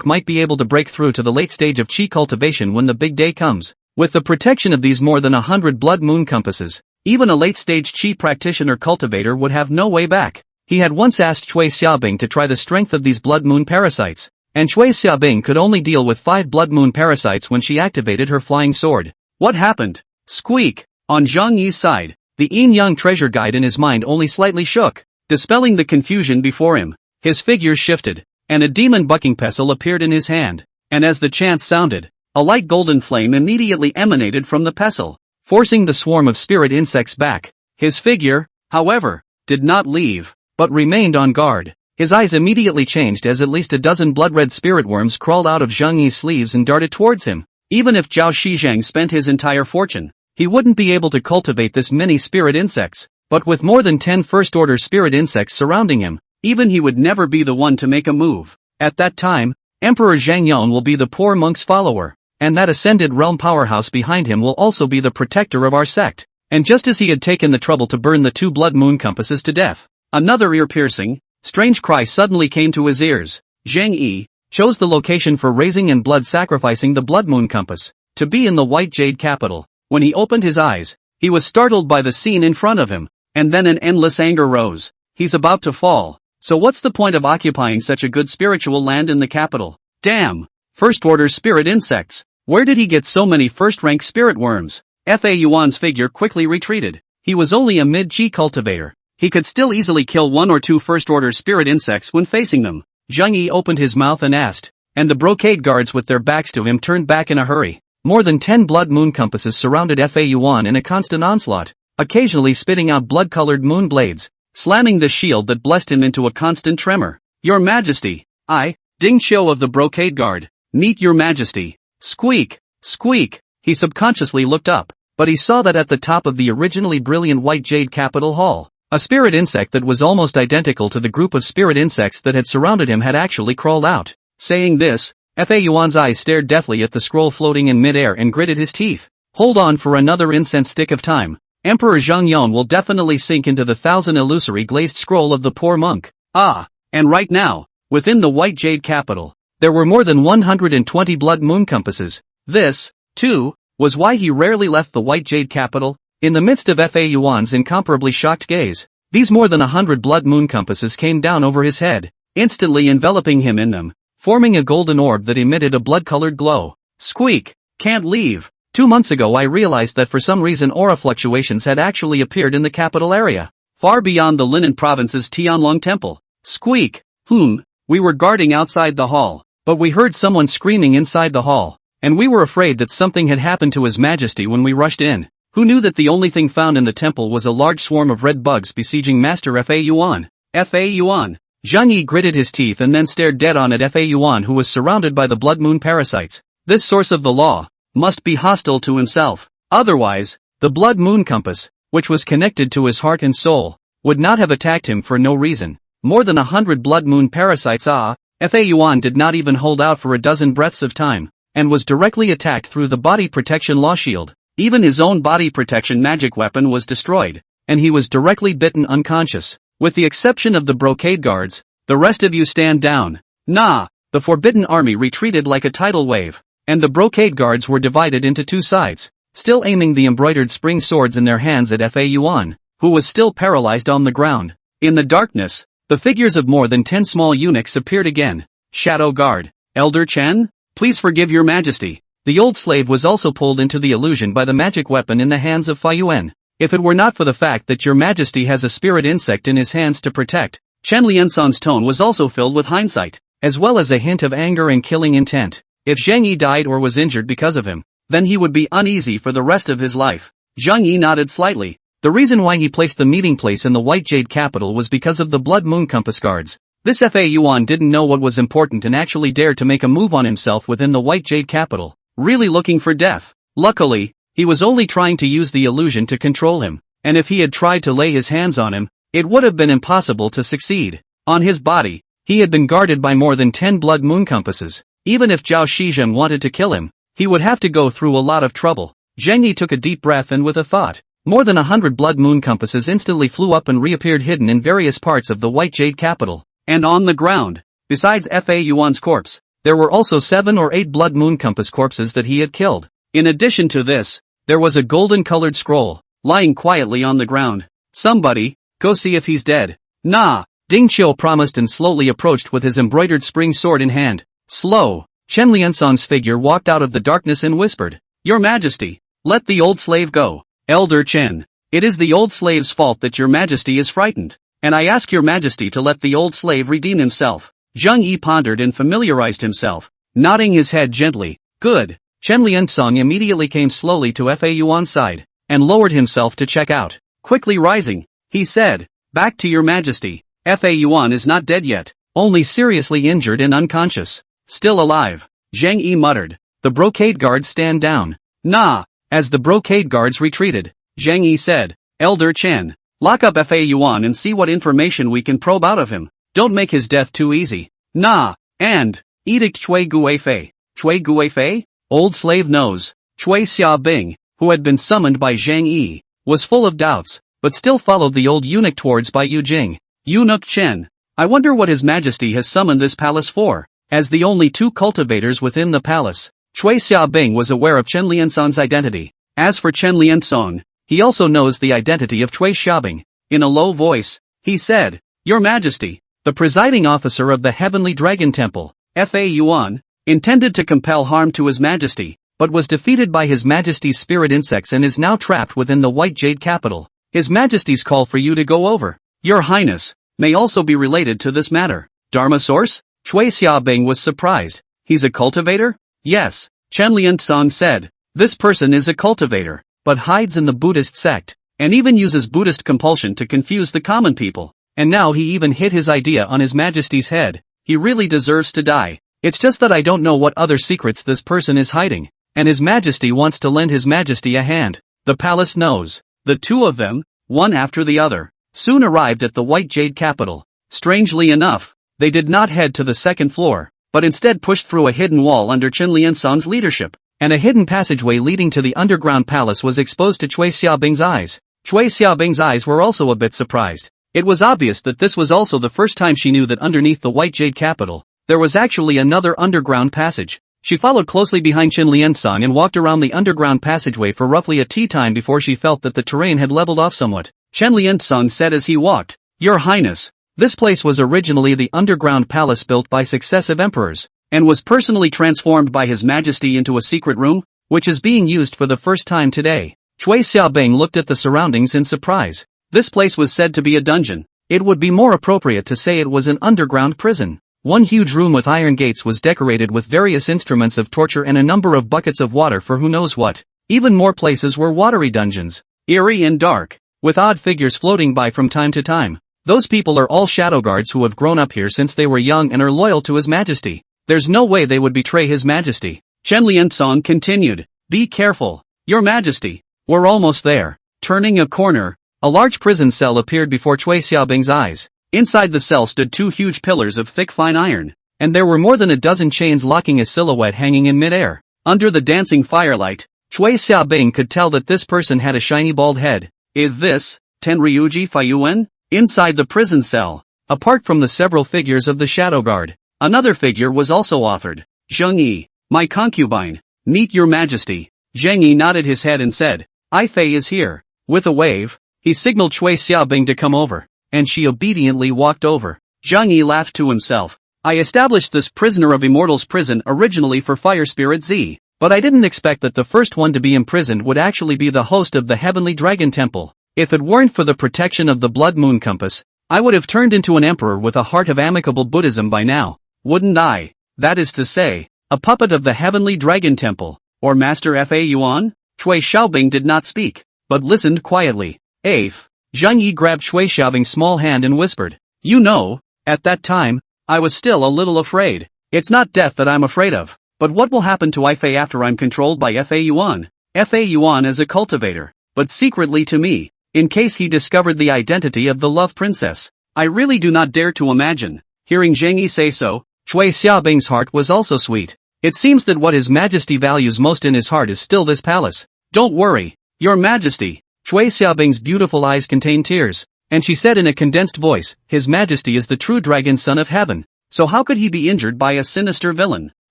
might be able to break through to the late stage of chi cultivation when the big day comes. With the protection of these more than 100 blood moon compasses, even a late-stage chi practitioner cultivator would have no way back. He had once asked Chui Xiaobing to try the strength of these blood moon parasites, and Chui Xiaobing could only deal with 5 blood moon parasites when she activated her flying sword. What happened? Squeak! On Zhang Yi's side, the Yin-Yang treasure guide in his mind only slightly shook, dispelling the confusion before him. His figure shifted, and a demon bucking pestle appeared in his hand, and as the chant sounded, a light golden flame immediately emanated from the pestle, forcing the swarm of spirit insects back. His figure, however, did not leave, but remained on guard. His eyes immediately changed as at least a dozen blood-red spirit worms crawled out of Zhang Yi's sleeves and darted towards him. Even if Zhao Shizheng spent his entire fortune, he wouldn't be able to cultivate this many spirit insects, but with more than 10 first-order spirit insects surrounding him, even he would never be the one to make a move. At that time, Emperor Zhang will be the poor monk's follower, and that ascended realm powerhouse behind him will also be the protector of our sect. And just as he had taken the trouble to burn the 2 blood moon compasses to death, another ear-piercing, strange cry suddenly came to his ears. Zheng Yi chose the location for raising and blood sacrificing the blood moon compass, to be in the White Jade capital. When he opened his eyes, he was startled by the scene in front of him, and then an endless anger rose. He's about to fall. So what's the point of occupying such a good spiritual land in the capital? Damn! First-order spirit insects. Where did he get so many first-rank spirit worms? Fa Yuan's figure quickly retreated. He was only a mid-chi cultivator. He could still easily kill 1 or 2 first-order spirit insects when facing them. Zhang Yi opened his mouth and asked, and the brocade guards with their backs to him turned back in a hurry. More than 10 blood moon compasses surrounded Fa Yuan in a constant onslaught, occasionally spitting out blood-colored moon blades, slamming the shield that blessed him into a constant tremor. Your Majesty, I, Ding Qiu of the Brocade Guard, meet your Majesty. Squeak, squeak. He subconsciously looked up, but he saw that at the top of the originally brilliant White Jade Capital Hall, a spirit insect that was almost identical to the group of spirit insects that had surrounded him had actually crawled out. Saying this, Fa Yuan's eyes stared deathly at the scroll floating in midair and gritted his teeth. Hold on for another incense stick of time. Emperor Zhang will definitely sink into the 1,000 illusory glazed scroll of the poor monk. Ah, and right now, within the White Jade capital, there were more than 120 blood moon compasses. This, too, was why he rarely left the White Jade capital. In the midst of Fa Yuan's incomparably shocked gaze, these more than 100 blood moon compasses came down over his head, instantly enveloping him in them, forming a golden orb that emitted a blood-colored glow. Squeak! Can't leave. 2 months ago I realized that for some reason aura fluctuations had actually appeared in the capital area, far beyond the Linen Province's Tianlong Temple. Squeak! We were guarding outside the hall, but we heard someone screaming inside the hall, and we were afraid that something had happened to His Majesty when we rushed in. Who knew that the only thing found in the temple was a large swarm of red bugs besieging Master Fa Yuan? Fa Yuan! Zhang Yi gritted his teeth and then stared dead on at Fa Yuan, who was surrounded by the blood moon parasites. This source of the law must be hostile to himself. Otherwise, the blood moon compass, which was connected to his heart and soul, would not have attacked him for no reason. More than 100 blood moon parasites. Fa Yuan did not even hold out for a dozen breaths of time, and was directly attacked through the body protection law shield. Even his own body protection magic weapon was destroyed, and he was directly bitten unconscious. With the exception of the brocade guards, the rest of you stand down. Nah! The Forbidden Army retreated like a tidal wave, and the brocade guards were divided into 2 sides, still aiming the embroidered spring swords in their hands at Fa Yuan, who was still paralyzed on the ground. In the darkness, the figures of more than 10 small eunuchs appeared again. Shadow Guard. Elder Chen? Please forgive your majesty. The old slave was also pulled into the illusion by the magic weapon in the hands of Fa Yuan. If it were not for the fact that your majesty has a spirit insect in his hands to protect. Chen Lianson's tone was also filled with hindsight, as well as a hint of anger and killing intent. If Zhang Yi died or was injured because of him, then he would be uneasy for the rest of his life. Zhang Yi nodded slightly. The reason why he placed the meeting place in the White Jade capital was because of the Blood Moon Compass guards. This Fa Yuan didn't know what was important and actually dared to make a move on himself within the White Jade capital, really looking for death. Luckily, he was only trying to use the illusion to control him, and if he had tried to lay his hands on him, it would have been impossible to succeed. On his body, he had been guarded by more than 10 Blood Moon Compasses. Even if Zhao Shizhen wanted to kill him, he would have to go through a lot of trouble. Zhang Yi took a deep breath and with a thought, more than 100 Blood Moon Compasses instantly flew up and reappeared hidden in various parts of the White Jade capital. And on the ground, besides Fa Yuan's corpse, there were also 7 or 8 Blood Moon Compass corpses that he had killed. In addition to this, there was a golden-colored scroll, lying quietly on the ground. Somebody, go see if he's dead. Nah, Ding Qiu promised and slowly approached with his embroidered spring sword in hand. Slow, Chen Liansong's figure walked out of the darkness and whispered, Your Majesty, let the old slave go. Elder Chen, it is the old slave's fault that your Majesty is frightened, and I ask your Majesty to let the old slave redeem himself. Zhang Yi pondered and familiarized himself, nodding his head gently. Good. Chen Liansong immediately came slowly to Fa Yuan's side, and lowered himself to check out. Quickly rising, he said, Back to your Majesty. Fa Yuan is not dead yet, only seriously injured and unconscious. Still alive. Zhang Yi muttered. The brocade guards stand down. Nah. As the brocade guards retreated, Zhang Yi said, Elder Chen, lock up Fa Yuan and see what information we can probe out of him. Don't make his death too easy. Nah. And, Edict Chui Guifei. Chui Guifei? Old slave knows. Chui Xiaobing, who had been summoned by Zhang Yi, was full of doubts, but still followed the old eunuch towards Bai Yujing. Eunuch Chen, I wonder what His Majesty has summoned this palace for. As the only 2 cultivators within the palace, Chui Xiaobing was aware of Chen Liansong's identity. As for Chen Liansong, he also knows the identity of Chui Xiaobing. In a low voice, he said, Your Majesty, the presiding officer of the Heavenly Dragon Temple, Fa Yuan, intended to compel harm to His Majesty, but was defeated by His Majesty's spirit insects and is now trapped within the White Jade capital. His Majesty's call for you to go over, Your Highness, may also be related to this matter. Dharma source? Chui Xiaobing was surprised. He's a cultivator? Yes, Chen Liansong said. This person is a cultivator, but hides in the Buddhist sect, and even uses Buddhist compulsion to confuse the common people. And now he even hit his idea on His Majesty's head. He really deserves to die. It's just that I don't know what other secrets this person is hiding, and His Majesty wants to lend His Majesty a hand. The palace knows. The 2 of them, one after the other, soon arrived at the White Jade capital. Strangely enough, they did not head to the 2nd floor, but instead pushed through a hidden wall under Chen Liansong's leadership, and a hidden passageway leading to the underground palace was exposed to Chui Xiaobing's eyes. Chui Xiaobing's eyes were also a bit surprised. It was obvious that this was also the first time she knew that underneath the White Jade capital, there was actually another underground passage. She followed closely behind Qin Liansong and walked around the underground passageway for roughly a tea time before she felt that the terrain had leveled off somewhat. Qin Liansong said as he walked, "Your Highness, this place was originally the underground palace built by successive emperors, and was personally transformed by His Majesty into a secret room, which is being used for the first time today." Cui Xiaobing looked at the surroundings in surprise. This place was said to be a dungeon. It would be more appropriate to say it was an underground prison. One huge room with iron gates was decorated with various instruments of torture and a number of buckets of water for who knows what. Even more places were watery dungeons, eerie and dark, with odd figures floating by from time to time. Those people are all shadow guards who have grown up here since they were young and are loyal to His Majesty. There's no way they would betray His Majesty. Qin Liansong continued, "Be careful, Your Majesty. We're almost there." Turning a corner, a large prison cell appeared before Cui Xiaobing's eyes. Inside the cell stood two huge pillars of thick fine iron, and there were more than a dozen chains locking a silhouette hanging in midair. Under the dancing firelight, Cui Xiaobing could tell that this person had a shiny bald head. Is this Tenryuji Faiyuan? Inside the prison cell, apart from the several figures of the shadow guard, another figure was also authored. "Zheng Yi, my concubine, meet Your Majesty." Zheng Yi nodded his head and said, "I Fei is here." With a wave, he signaled Cui Xiaobing to come over, and she obediently walked over. Zheng Yi laughed to himself. "I established this prisoner of immortals prison originally for Fire Spirit Z, but I didn't expect that the first one to be imprisoned would actually be the host of the Heavenly Dragon Temple. If it weren't for the protection of the Blood Moon Compass, I would have turned into an emperor with a heart of amicable Buddhism by now, wouldn't I? That is to say, a puppet of the Heavenly Dragon Temple, or Master Fa Yuan?" Cui Xiaobing did not speak, but listened quietly. "Afe." Zheng Yi grabbed Cui Xiaobing's small hand and whispered, "You know, at that time, I was still a little afraid. It's not death that I'm afraid of, but what will happen to Ifei after I'm controlled by Fa Yuan? Fa Yuan is a cultivator, but secretly to me, in case he discovered the identity of the love princess. I really do not dare to imagine." Hearing Zheng Yi say so, Cui Xiaobing's heart was also sweet. It seems that what His Majesty values most in his heart is still this palace. "Don't worry, Your Majesty." Cui Xiaobing's beautiful eyes contained tears, and she said in a condensed voice, "His Majesty is the true dragon son of heaven, so how could he be injured by a sinister villain?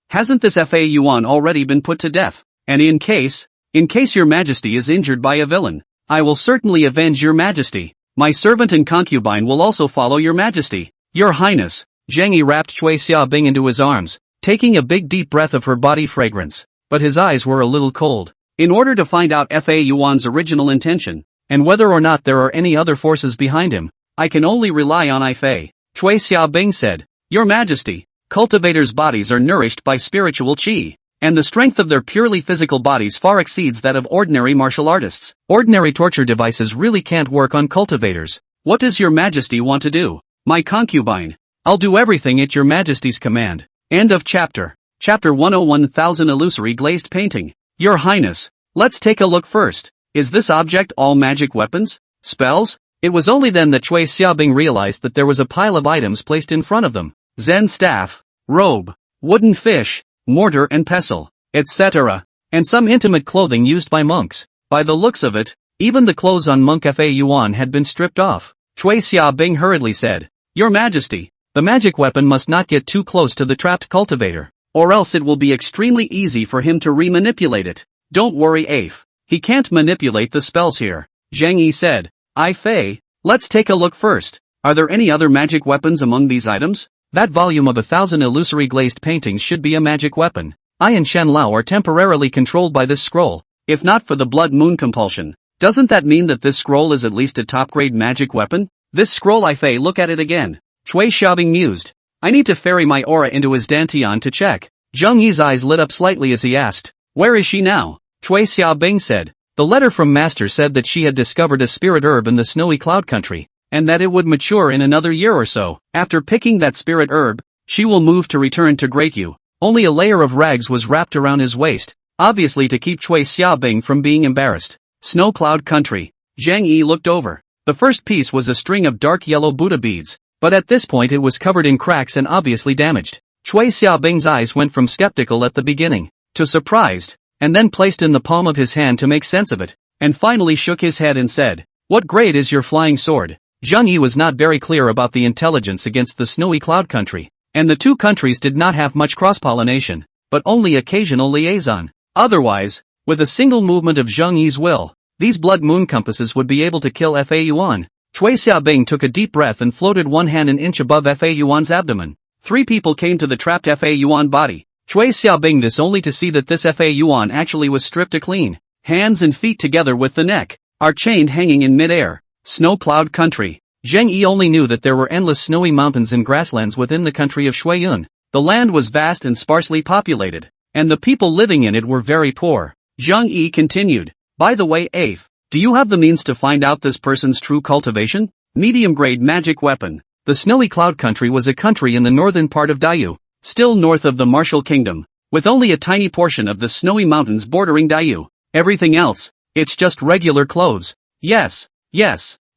Hasn't this Fa Yuan already been put to death? And in case Your Majesty is injured by a villain, I will certainly avenge Your Majesty. My servant and concubine will also follow Your Majesty." "Your Highness." Zheng Yi wrapped Cui Xiaobing into his arms, taking a big deep breath of her body fragrance, but his eyes were a little cold. In order to find out Fa Yuan's original intention, and whether or not there are any other forces behind him, I can only rely on Ifei. Cui Xiaobing said, "Your Majesty, cultivators' bodies are nourished by spiritual qi, and the strength of their purely physical bodies far exceeds that of ordinary martial artists. Ordinary torture devices really can't work on cultivators. What does Your Majesty want to do?" "My concubine. I'll do everything at Your Majesty's command." End of chapter. Chapter 101,000 Illusory Glazed Painting. "Your Highness, let's take a look first. Is this object all magic weapons? Spells?" It was only then that Cui Xiaobing realized that there was a pile of items placed in front of them. Zen staff, robe, wooden fish, mortar and pestle, etc., and some intimate clothing used by monks. By the looks of it, even the clothes on Monk Fa Yuan had been stripped off. Cui Xiaobing hurriedly said, "Your Majesty, the magic weapon must not get too close to the trapped cultivator, or else it will be extremely easy for him to re-manipulate it." "Don't worry, Afe. He can't manipulate the spells here," Zheng Yi said. "Ifei, let's take a look first. Are there any other magic weapons among these items?" That volume of 1,000 illusory glazed paintings should be a magic weapon. I and Shen Lao are temporarily controlled by this scroll. If not for the Blood Moon compulsion, doesn't that mean that this scroll is at least a top-grade magic weapon? This scroll, Ifei, look at it again. Cui Xiaobing mused. "I need to ferry my aura into his dantian to check." Zheng Yi's eyes lit up slightly as he asked, "Where is she now?" Cui Xiaobing said, "The letter from Master said that she had discovered a spirit herb in the snowy cloud country, and that it would mature in another year or so. After picking that spirit herb, she will move to return to Great Yu." Only a layer of rags was wrapped around his waist, obviously to keep Cui Xiaobing from being embarrassed. Snow cloud country. Zheng Yi looked over. The first piece was a string of dark yellow Buddha beads, but at this point it was covered in cracks and obviously damaged. Cui Xiaobing's eyes went from skeptical at the beginning to surprised, and then placed in the palm of his hand to make sense of it, and finally shook his head and said, "What grade is your flying sword?" Zheng Yi was not very clear about the intelligence against the snowy cloud country, and the two countries did not have much cross-pollination, but only occasional liaison. Otherwise, with a single movement of Zheng Yi's will, these blood moon compasses would be able to kill Fa Yuan. Cui Xiaobing took a deep breath and floated one hand an inch above Fa Yuan's abdomen. 3 people came to the trapped Fa Yuan body. Cui Xiaobing this only to see that this Fa Yuan actually was stripped clean. Hands and feet together with the neck are chained hanging in mid-air. Snow cloud country. Zheng Yi only knew that there were endless snowy mountains and grasslands within the country of Shuiyun. The land was vast and sparsely populated, and the people living in it were very poor. Zheng Yi continued, by the way, Afe, do you have the means to find out this person's true cultivation? Medium-grade magic weapon. The snowy cloud country was a country in the northern part of Dayu, still north of the Martial Kingdom, with only a tiny portion of the snowy mountains bordering Dayu. Everything else, it's just regular clothes. Yes.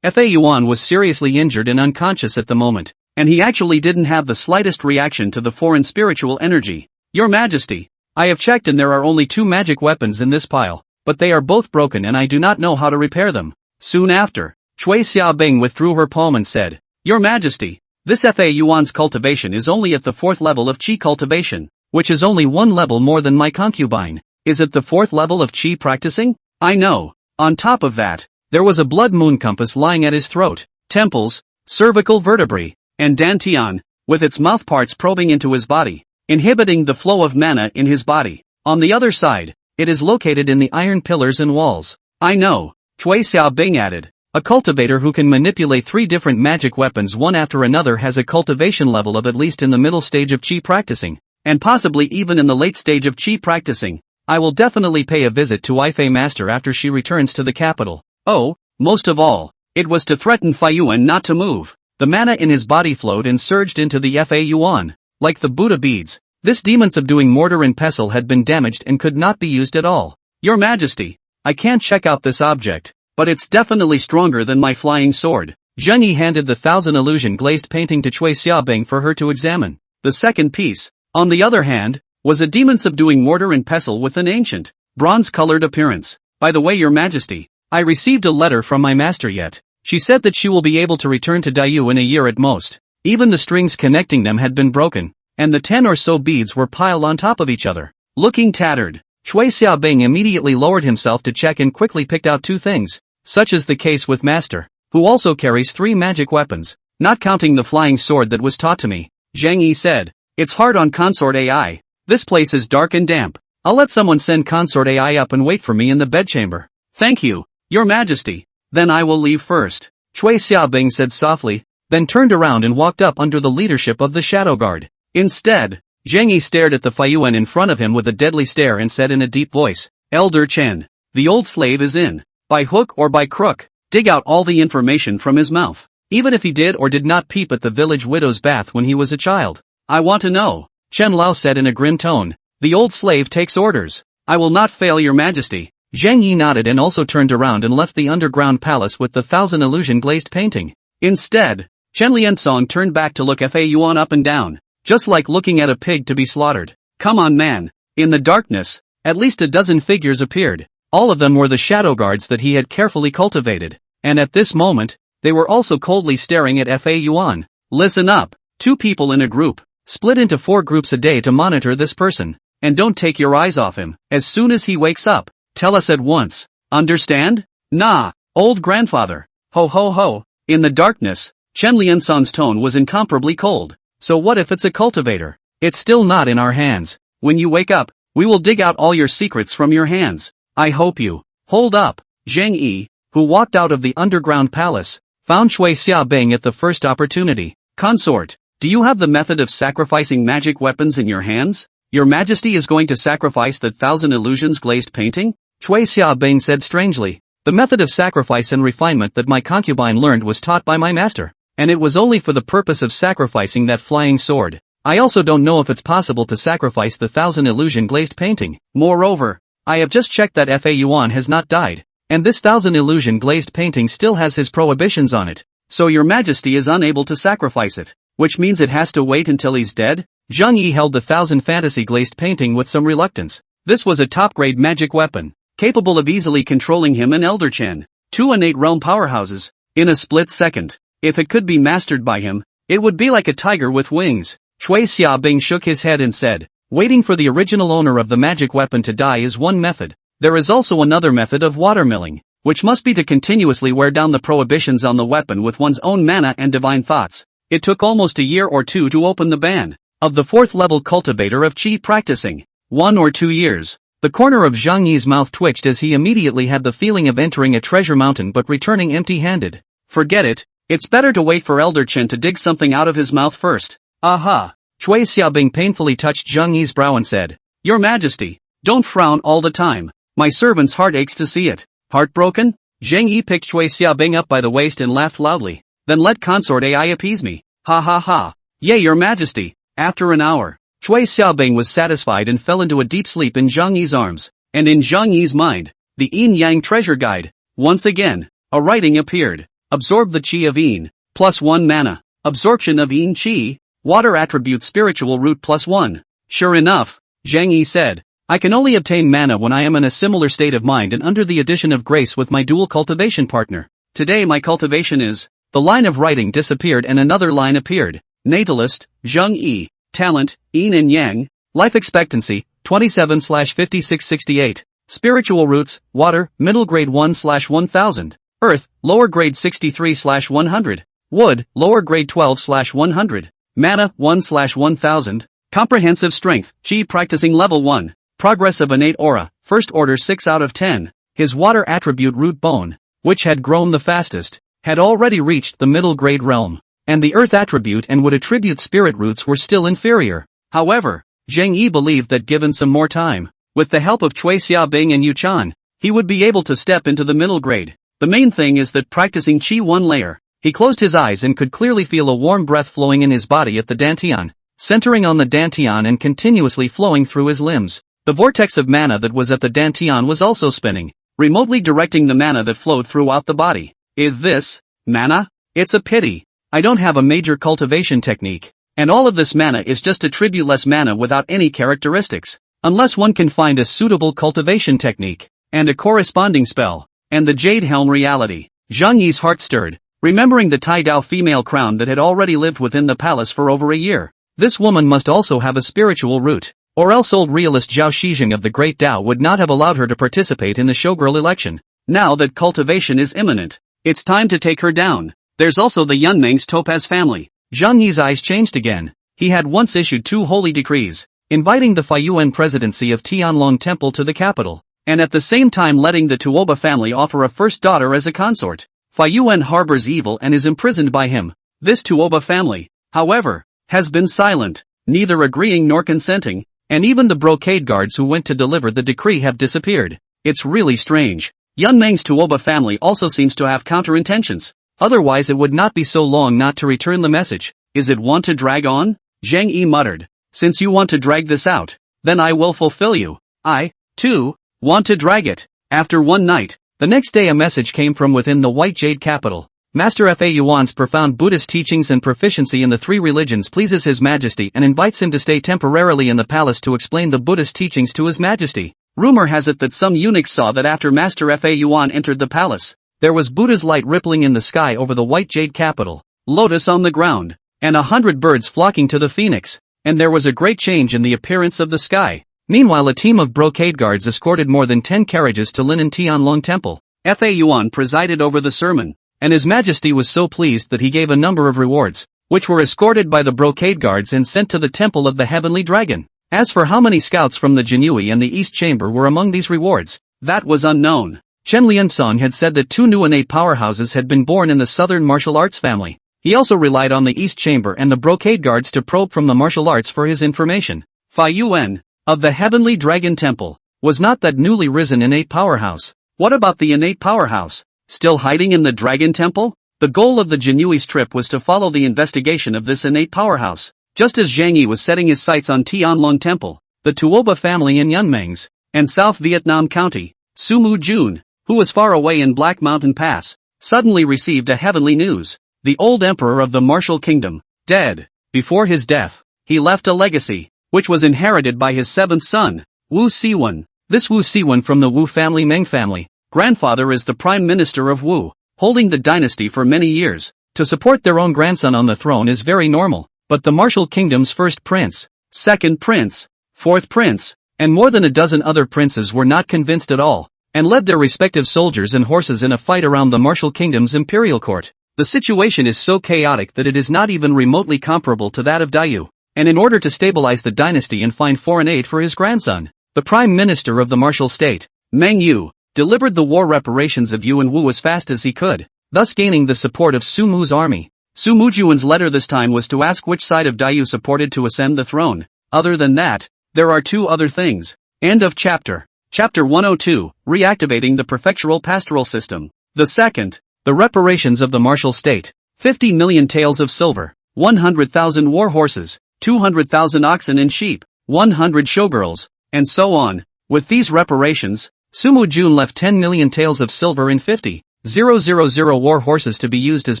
Fa Yuan was seriously injured and unconscious at the moment, and he actually didn't have the slightest reaction to the foreign spiritual energy. Your Majesty, I have checked and there are only 2 magic weapons in this pile, but they are both broken and I do not know how to repair them. Soon after, Cui Xiaobing withdrew her palm and said, Your Majesty, this Fa Yuan's cultivation is only at the 4th level of Qi cultivation, which is only 1 level more than my concubine. Is it the 4th level of Qi practicing? I know. On top of that, there was a blood moon compass lying at his throat, temples, cervical vertebrae, and dantian, with its mouthparts probing into his body, inhibiting the flow of mana in his body. On the other side, it is located in the iron pillars and walls. I know, Cui Xiaobing added. A cultivator who can manipulate 3 different magic weapons one after another has a cultivation level of at least in the middle stage of Qi practicing, and possibly even in the late stage of Qi practicing. I will definitely pay a visit to Ifei Master after she returns to the capital. Oh, most of all, it was to threaten Faiyuan not to move. The mana in his body flowed and surged into the Fa Yuan. Like the Buddha beads, this demon-subduing mortar and pestle had been damaged and could not be used at all. Your Majesty, I can't check out this object, but it's definitely stronger than my flying sword. Zheng Yi handed the 1000 illusion glazed painting to Cui Xiaobing for her to examine. The second piece, on the other hand, was a demon-subduing mortar and pestle with an ancient, bronze-colored appearance. By the way, Your Majesty, I received a letter from my master yet. She said that she will be able to return to Dayu in a year at most. Even the strings connecting them had been broken, and the 10 or so beads were piled on top of each other. Looking tattered, Cui Xiaobing immediately lowered himself to check and quickly picked out 2 things. Such is the case with Master, who also carries 3 magic weapons, not counting the flying sword that was taught to me. Zheng Yi said, It's hard on Consort AI. This place is dark and damp. I'll let someone send Consort AI up and wait for me in the bedchamber. Thank you, Your Majesty. Then I will leave first. Cui Xiaobing said softly, then turned around and walked up under the leadership of the Shadow Guard. Instead, Zheng Yi stared at the Faiyuan in front of him with a deadly stare and said in a deep voice, Elder Chen, the old slave is in. By hook or by crook, dig out all the information from his mouth. Even if he did or did not peep at the village widow's bath when he was a child. I want to know, Chen Lao said in a grim tone. The old slave takes orders. I will not fail, Your Majesty. Zheng Yi nodded and also turned around and left the underground palace with the 1000 illusion glazed painting. Instead, Chen Liansong turned back to look Fa Yuan up and down, just like looking at a pig to be slaughtered. Come on, man. In the darkness, at least a dozen figures appeared. All of them were the shadow guards that he had carefully cultivated, and at this moment, they were also coldly staring at Fa Yuan. Listen up. 2 people in a group, split into 4 groups a day to monitor this person, and don't take your eyes off him. As soon as he wakes up, tell us at once. Understand? Nah, old grandfather. Ho ho ho. In the darkness, Chen Liansong's tone was incomparably cold. So what if it's a cultivator? It's still not in our hands. When you wake up, we will dig out all your secrets from your hands. I hope you. Hold up. Zheng Yi, who walked out of the underground palace, found Cui Xiaobing at the first opportunity. Consort, do you have the method of sacrificing magic weapons in your hands? Your Majesty is going to sacrifice the 1000 illusions glazed painting? Cui Xiaobing said strangely. The method of sacrifice and refinement that my concubine learned was taught by my master, and it was only for the purpose of sacrificing that flying sword. I also don't know if it's possible to sacrifice the 1000 illusion glazed painting. Moreover, I have just checked that Fa Yuan has not died, and this 1000 illusion glazed painting still has his prohibitions on it, so Your Majesty is unable to sacrifice it, which means it has to wait until he's dead? Zheng Yi held the 1000 fantasy glazed painting with some reluctance. This was a top-grade magic weapon, capable of easily controlling him and Elder Chen, 2 innate realm powerhouses, in a split second. If it could be mastered by him, it would be like a tiger with wings. Cui Xiaobing shook his head and said, Waiting for the original owner of the magic weapon to die is one method. There is also another method of watermilling, which must be to continuously wear down the prohibitions on the weapon with one's own mana and divine thoughts. It took almost a year or two to open the ban of the 4th level cultivator of Qi practicing. 1 or 2 years. The corner of Zhang Yi's mouth twitched as he immediately had the feeling of entering a treasure mountain but returning empty-handed. Forget it. It's better to wait for Elder Chen to dig something out of his mouth first. Aha! Cui Xiaobing painfully touched Zhang Yi's brow and said, Your Majesty, don't frown all the time. My servant's heart aches to see it. Heartbroken? Zhang Yi picked Cui Xiaobing up by the waist and laughed loudly. Then let Consort AI appease me. Ha ha ha. Yea, Your Majesty. After an hour, Cui Xiaobing was satisfied and fell into a deep sleep in Zhang Yi's arms. And in Zhang Yi's mind, the Yin Yang Treasure Guide. Once again, a writing appeared. Absorb the Qi of Yin, +1 mana. Absorption of Yin Qi, water attribute spiritual root +1. Sure enough, Zhang Yi said, I can only obtain mana when I am in a similar state of mind and under the addition of grace with my dual cultivation partner. Today my cultivation is. The line of writing disappeared and another line appeared. Natalist, Zhang Yi. Talent, Yin and Yang. Life expectancy, 27/5668. Spiritual roots, water, middle grade 1/1000. Earth, lower grade 63/100. Wood, lower grade 12/100. Mana, 1/1000. Comprehensive strength, Qi practicing level 1. Progress of innate aura, first order 6 out of 10. His water attribute root bone, which had grown the fastest, had already reached the middle grade realm. And the earth attribute and wood attribute spirit roots were still inferior. However, Zhang Yi believed that given some more time, with the help of Cui Xiaobing and Yu Chan, he would be able to step into the middle grade. The main thing is that practicing Qi one layer, he closed his eyes and could clearly feel a warm breath flowing in his body at the dantian, centering on the dantian and continuously flowing through his limbs. The vortex of mana that was at the dantian was also spinning, remotely directing the mana that flowed throughout the body. Is this mana? It's a pity. I don't have a major cultivation technique, and all of this mana is just attribute-less mana without any characteristics, unless one can find a suitable cultivation technique, and a corresponding spell, and the Jade Helm reality. Zhang Yi's heart stirred, remembering the Tai Dao female crown that had already lived within the palace for over a year. This woman must also have a spiritual root, or else old realist Zhao Shijing of the Great Dao would not have allowed her to participate in the showgirl election. Now that cultivation is imminent, it's time to take her down. There's also the Yunmeng's Topaz family. Zhang Yi's eyes changed again. He had once issued 2 holy decrees, inviting the Faiyuan presidency of Tianlong Temple to the capital, and at the same time letting the Tuoba family offer a first daughter as a consort. Faiyuan harbors evil and is imprisoned by him. This Tuoba family, however, has been silent, neither agreeing nor consenting, and even the brocade guards who went to deliver the decree have disappeared. It's really strange. Yunmeng's Tuoba family also seems to have counter-intentions. Otherwise it would not be so long not to return the message. Is it want to drag on? Zhang Yi muttered. Since you want to drag this out, then I will fulfill you. I, too, want to drag it. After one night, the next day a message came from within the White Jade capital. Master Fa Yuan's profound Buddhist teachings and proficiency in the 3 religions pleases His Majesty and invites him to stay temporarily in the palace to explain the Buddhist teachings to His Majesty. Rumor has it that some eunuchs saw that after Master Fa Yuan entered the palace, there was Buddha's light rippling in the sky over the White Jade capital, lotus on the ground, and 100 birds flocking to the phoenix, and there was a great change in the appearance of the sky. Meanwhile a team of brocade guards escorted more than 10 carriages to Linen Tianlong Temple. Fa Yuan presided over the sermon, and His Majesty was so pleased that he gave a number of rewards, which were escorted by the brocade guards and sent to the Temple of the Heavenly Dragon. As for how many scouts from the Jinui and the East Chamber were among these rewards, that was unknown. Chen Liansong had said that 2 new innate powerhouses had been born in the Southern Martial Arts family. He also relied on the East Chamber and the brocade guards to probe from the martial arts for his information. Fa Yuan, of the Heavenly Dragon Temple, was not that newly risen innate powerhouse. What about the innate powerhouse? Still hiding in the Dragon Temple? The goal of the Jinui's trip was to follow the investigation of this innate powerhouse. Just as Zhang Yi was setting his sights on Tianlong Temple, the Tuoba family in Yunmeng's, and South Vietnam County, Sumu Jun, who was far away in Black Mountain Pass, suddenly received a heavenly news. The old emperor of the Martial Kingdom, dead. Before his death, he left a legacy, which was inherited by his 7th son, Wu Siwen. This Wu Siwen from the Wu family Meng family, grandfather is the prime minister of Wu, holding the dynasty for many years. To support their own grandson on the throne is very normal, but the Martial Kingdom's first prince, second prince, fourth prince, and more than a dozen other princes were not convinced at all, and led their respective soldiers and horses in a fight around the martial kingdom's imperial court. The situation is so chaotic that it is not even remotely comparable to that of Dayu, and in order to stabilize the dynasty and find foreign aid for his grandson, the prime minister of the martial state, Meng Yu, delivered the war reparations of Yuan Wu as fast as he could, thus gaining the support of Su Mu's army. Su Mujuan's letter this time was to ask which side of Dayu supported to ascend the throne. Other than that, there are two other things. End of chapter. Chapter 102, Reactivating the Prefectural Pastoral System. The second, the reparations of the martial state. 50 million taels of silver, 100,000 war horses, 200,000 oxen and sheep, 100 showgirls, and so on. With these reparations, Su Mujun left 10 million taels of silver and 50,000 war horses to be used as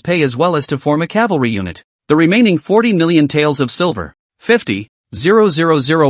pay as well as to form a cavalry unit. The remaining 40 million taels of silver, 50,000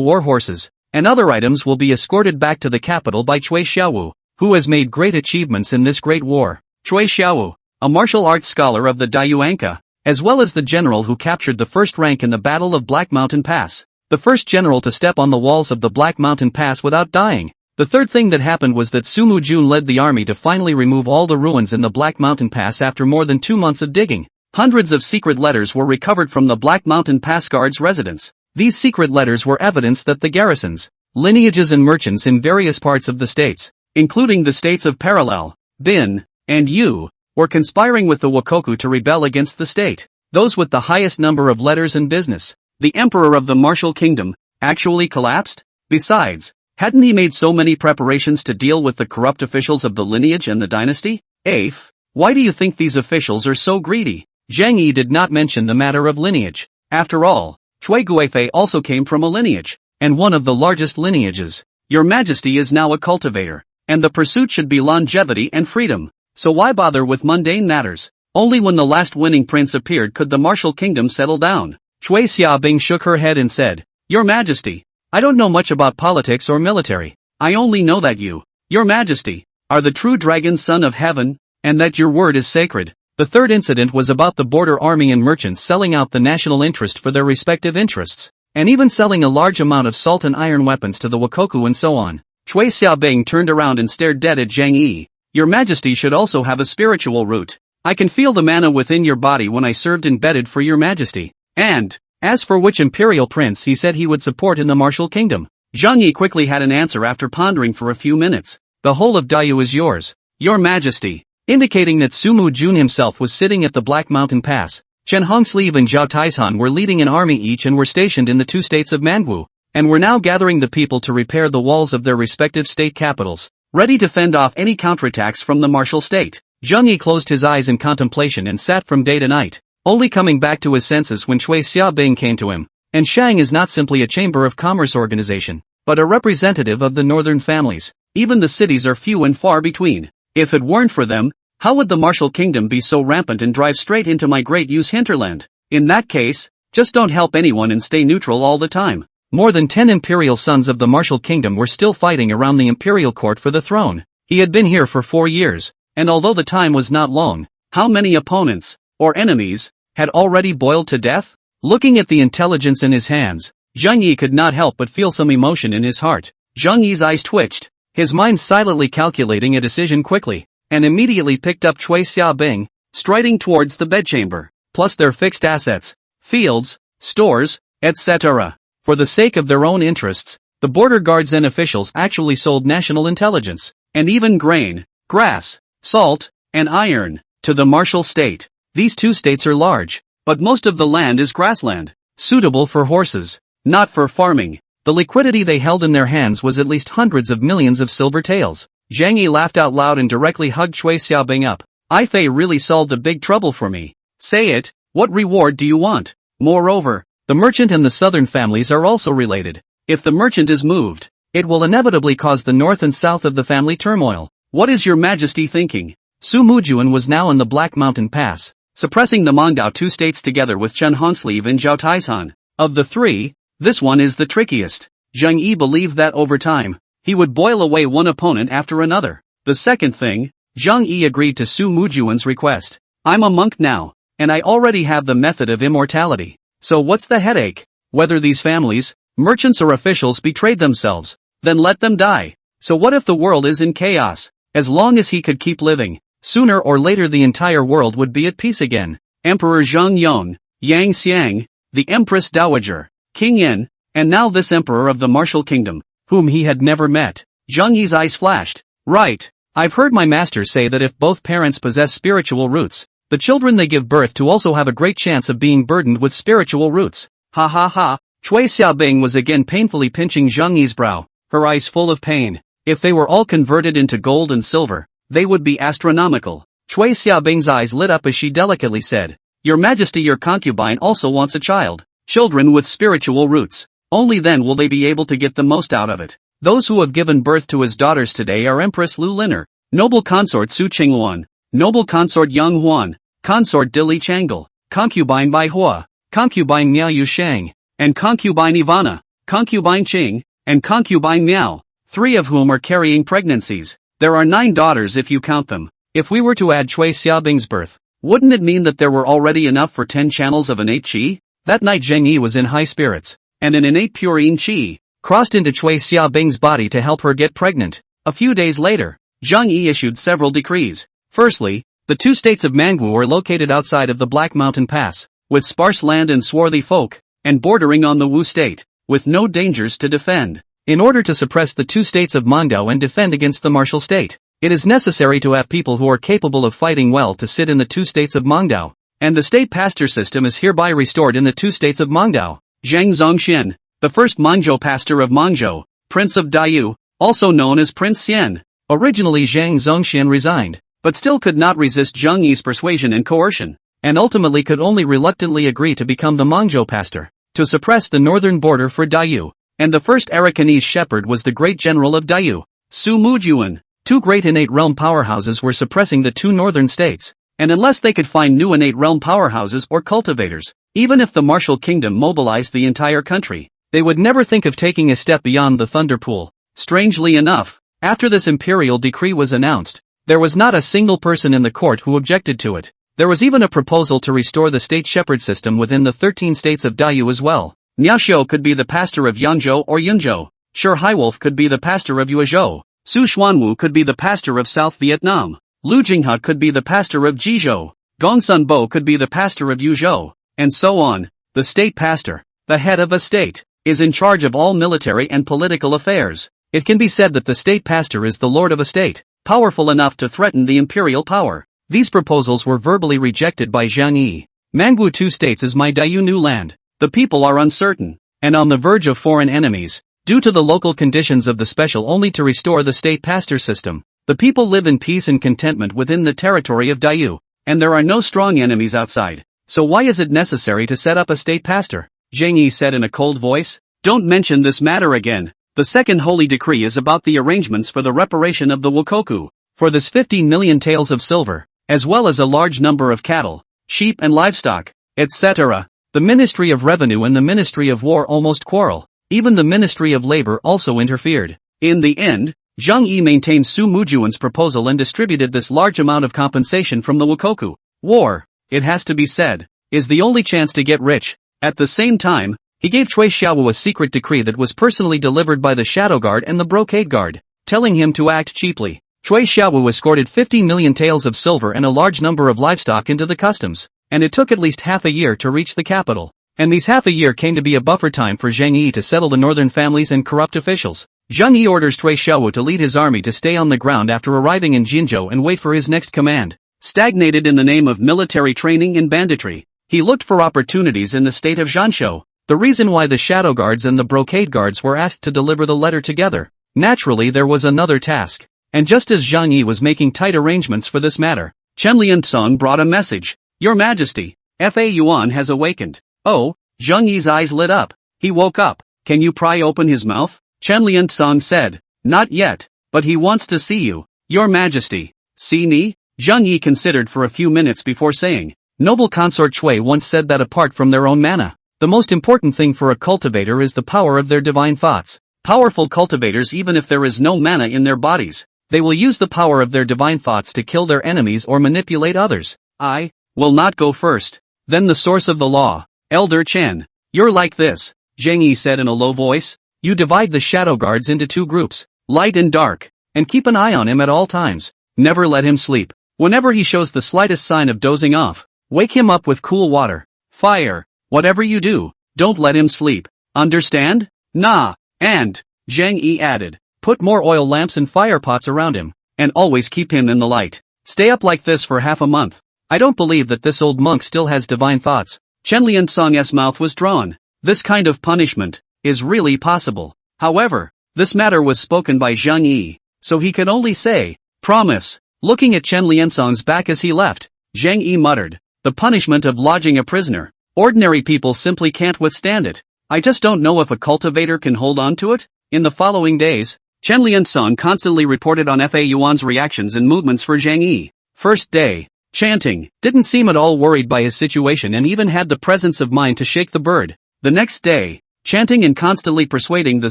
war horses, and other items will be escorted back to the capital by Cui Xiaowu, who has made great achievements in this great war. Cui Xiaowu, a martial arts scholar of the Daiyuanka, as well as the general who captured the first rank in the Battle of Black Mountain Pass. The first general to step on the walls of the Black Mountain Pass without dying. The third thing that happened was that Su Mujun led the army to finally remove all the ruins in the Black Mountain Pass after more than 2 months of digging. Hundreds of secret letters were recovered from the Black Mountain Pass guards' residence. These secret letters were evidence that the garrisons, lineages and merchants in various parts of the states, including the states of Parallel, Bin, and Yu, were conspiring with the Wakoku to rebel against the state. Those with the highest number of letters and business, the emperor of the martial kingdom, actually collapsed? Besides, hadn't he made so many preparations to deal with the corrupt officials of the lineage and the dynasty? Eighth, why do you think these officials are so greedy? Zhang Yi did not mention the matter of lineage. After all, Cui Guifei also came from a lineage, and one of the largest lineages. Your Majesty is now a cultivator, and the pursuit should be longevity and freedom, so why bother with mundane matters? Only when the last winning prince appeared could the martial kingdom settle down. Cui Xiaobing shook her head and said, Your Majesty, I don't know much about politics or military. I only know that you, Your Majesty, are the true dragon son of heaven, and that your word is sacred. The third incident was about the border army and merchants selling out the national interest for their respective interests, and even selling a large amount of salt and iron weapons to the Wakoku and so on. Cui Xiaobing turned around and stared dead at Zhang Yi. Your Majesty should also have a spiritual root. I can feel the mana within your body when I served embedded for your Majesty. And, as for which imperial prince he said he would support in the martial kingdom, Zhang Yi quickly had an answer after pondering for a few minutes. The whole of Dayu is yours, Your Majesty. Indicating that Su Mujun himself was sitting at the Black Mountain Pass. Chen Hongsleeve and Zhao Taishan were leading an army each and were stationed in the two states of Manhwa, and were now gathering the people to repair the walls of their respective state capitals, ready to fend off any counterattacks from the martial state. Zhang Yi closed his eyes in contemplation and sat from day to night, only coming back to his senses when Cui Xiaobing came to him. And Shang is not simply a chamber of commerce organization, but a representative of the northern families. Even the cities are few and far between. If it weren't for them, how would the martial kingdom be so rampant and drive straight into my great Yu's hinterland? In that case, just don't help anyone and stay neutral all the time. More than 10 imperial sons of the martial kingdom were still fighting around the imperial court for the throne. He had been here for 4 years, and although the time was not long, how many opponents, or enemies, had already boiled to death? Looking at the intelligence in his hands, Zhang Yi could not help but feel some emotion in his heart. Zhang Yi's eyes twitched, his mind silently calculating a decision quickly, and immediately picked up Cui Xiaobing, striding towards the bedchamber, plus their fixed assets, fields, stores, etc. For the sake of their own interests, the border guards and officials actually sold national intelligence, and even grain, grass, salt, and iron, to the martial state. These two states are large, but most of the land is grassland, suitable for horses, not for farming. The liquidity they held in their hands was at least hundreds of millions of silver taels. Zhang Yi laughed out loud and directly hugged Cui Xiaobing up. I Fei really solved a big trouble for me. Say it, what reward do you want? Moreover, the merchant and the southern families are also related. If the merchant is moved, it will inevitably cause the north and south of the family turmoil. What is your Majesty thinking? Su Mujuan was now in the Black Mountain Pass, suppressing the Mongdao two states together with Chen Hongsleeve and Zhao Taishan. Of the three, this one is the trickiest. Zhang Yi believed that over time, he would boil away one opponent after another. The second thing, Zhang Yi agreed to Su Mujuan's request. I'm a monk now, and I already have the method of immortality. So what's the headache? Whether these families, Merchants or officials betrayed themselves. Then let them die. So what if the world is in chaos? As long as he could keep living, sooner or later the entire world would be at peace again. Emperor Zhang Yong, Yang Xiang, the Empress Dowager, King Yin, and now this emperor of the martial kingdom, whom he had never met. Zhang Yi's eyes flashed. Right. I've heard my master say that if both parents possess spiritual roots, the children they give birth to also have a great chance of being burdened with spiritual roots. Ha ha ha. Cui Xiaobing was again painfully pinching Zhang Yi's brow, her eyes full of pain. If they were all converted into gold and silver, they would be astronomical. Cui Xiaobing's eyes lit up as she delicately said, Your Majesty, your concubine also wants a child. Children with spiritual roots. Only then will they be able to get the most out of it. Those who have given birth to his daughters today are Empress Lu Liner, Noble Consort Su Qinghuan, Noble Consort Yang Huan, Consort Dili Changle, Concubine Bai Hua, Concubine Miao Yushang, and Concubine Ivana, Concubine Qing, and Concubine Miao, 3 of whom are carrying pregnancies. There are 9 daughters if you count them. If we were to add Cui Xiaobing's birth, wouldn't it mean that there were already enough for 10 channels of innate qi? That night Zheng Yi was in high spirits, and an innate pure yin qi crossed into Cui Xiaobing's body to help her get pregnant. A few days later, Zhang Yi issued several decrees. Firstly, the 2 states of Manhwa are located outside of the Black Mountain Pass, with sparse land and swarthy folk, and bordering on the Wu state, with no dangers to defend. In order to suppress the 2 states of Mangdao and defend against the martial state, it is necessary to have people who are capable of fighting well to sit in the 2 states of Mangdao, and the state pastor system is hereby restored in the 2 states of Mangdao. Zhang Zongxian, the first Mangzhou pastor of Mangzhou, Prince of Daiyu, also known as Prince Xian. Originally Zhang Zongxian resigned, but still could not resist Zhang Yi's persuasion and coercion, and ultimately could only reluctantly agree to become the Mangzhou pastor, to suppress the northern border for Daiyu. And the first Arakanese shepherd was the great general of Daiyu, Su Mujuan. 2 great innate realm powerhouses were suppressing the 2 northern states, and unless they could find new innate realm powerhouses or cultivators, even if the martial kingdom mobilized the entire country, they would never think of taking a step beyond the Thunder Pool. Strangely enough, after this imperial decree was announced, there was not a single person in the court who objected to it. There was even a proposal to restore the state shepherd system within the 13 states of Daiyu as well. Niaxiu could be the pastor of Yanzhou or Yunzhou. Sure Highwolf could be the pastor of Yuezhou. Su Xuanwu could be the pastor of South Vietnam. Lu Jinghe could be the pastor of Jizhou. Gongsun Bo could be the pastor of Yuzhou. And so on. The state pastor, the head of a state, is in charge of all military and political affairs. It can be said that the state pastor is the lord of a state, powerful enough to threaten the imperial power. These proposals were verbally rejected by Zhang Yi. Mangu 2 states is my Daiyu new land. The people are uncertain, and on the verge of foreign enemies, due to the local conditions of the special only to restore the state pastor system. The people live in peace and contentment within the territory of Daiyu, and there are no strong enemies outside. So why is it necessary to set up a state pastor? Zhang Yi said in a cold voice. Don't mention this matter again. The second holy decree is about the arrangements for the reparation of the Wukoku. For this 15 million taels of silver, as well as a large number of cattle, sheep and livestock, etc. The Ministry of Revenue and the Ministry of War almost quarrel. Even the Ministry of Labor also interfered. In the end, Zhang Yi maintained Su Mujuan's proposal and distributed this large amount of compensation from the Wukoku. War, it has to be said, is the only chance to get rich. At the same time, he gave Cui Xiaowu a secret decree that was personally delivered by the Shadow Guard and the Brocade Guard, telling him to act cheaply. Cui Xiaowu escorted 15 million taels of silver and a large number of livestock into the customs, and it took at least half a year to reach the capital. And these half a year came to be a buffer time for Zhang Yi to settle the northern families and corrupt officials. Zhang Yi orders Cui Xiaowu to lead his army to stay on the ground after arriving in Jinzhou and wait for his next command. Stagnated in the name of military training and banditry, he looked for opportunities in the state of Zhanshou. The reason why the Shadow Guards and the Brocade Guards were asked to deliver the letter together. Naturally there was another task. And just as Zhang Yi was making tight arrangements for this matter, Chen Liansong brought a message. Your Majesty, Fa Yuan has awakened. Oh, Zhang Yi's eyes lit up. He woke up. Can you pry open his mouth? Chen Liansong said. Not yet, but he wants to see you, Your Majesty. See me? Zhang Yi considered for a few minutes before saying. Noble Consort Chui once said that apart from their own mana, the most important thing for a cultivator is the power of their divine thoughts. Powerful cultivators, even if there is no mana in their bodies, they will use the power of their divine thoughts to kill their enemies or manipulate others. I will not go first. Then the source of the law. Elder Chen. You're like this. Zhang Yi said in a low voice. You divide the shadow guards into 2 groups, light and dark, and keep an eye on him at all times. Never let him sleep. Whenever he shows the slightest sign of dozing off, wake him up with cool water. Fire. Whatever you do, don't let him sleep. Understand? Nah. And, Zhang Yi added, put more oil lamps and fire pots around him, and always keep him in the light. Stay up like this for half a month. I don't believe that this old monk still has divine thoughts. Chen Liansong's mouth was drawn. This kind of punishment is really possible. However, this matter was spoken by Zhang Yi, so he could only say, promise. Looking at Chen Liansong's back as he left, Zhang Yi muttered, the punishment of lodging a prisoner. Ordinary people simply can't withstand it. I just don't know if a cultivator can hold on to it. In the following days, Chen Liansong constantly reported on Fa Yuan's reactions and movements for Zhang Yi. First day, chanting, didn't seem at all worried by his situation and even had the presence of mind to shake the bird. The next day, chanting and constantly persuading the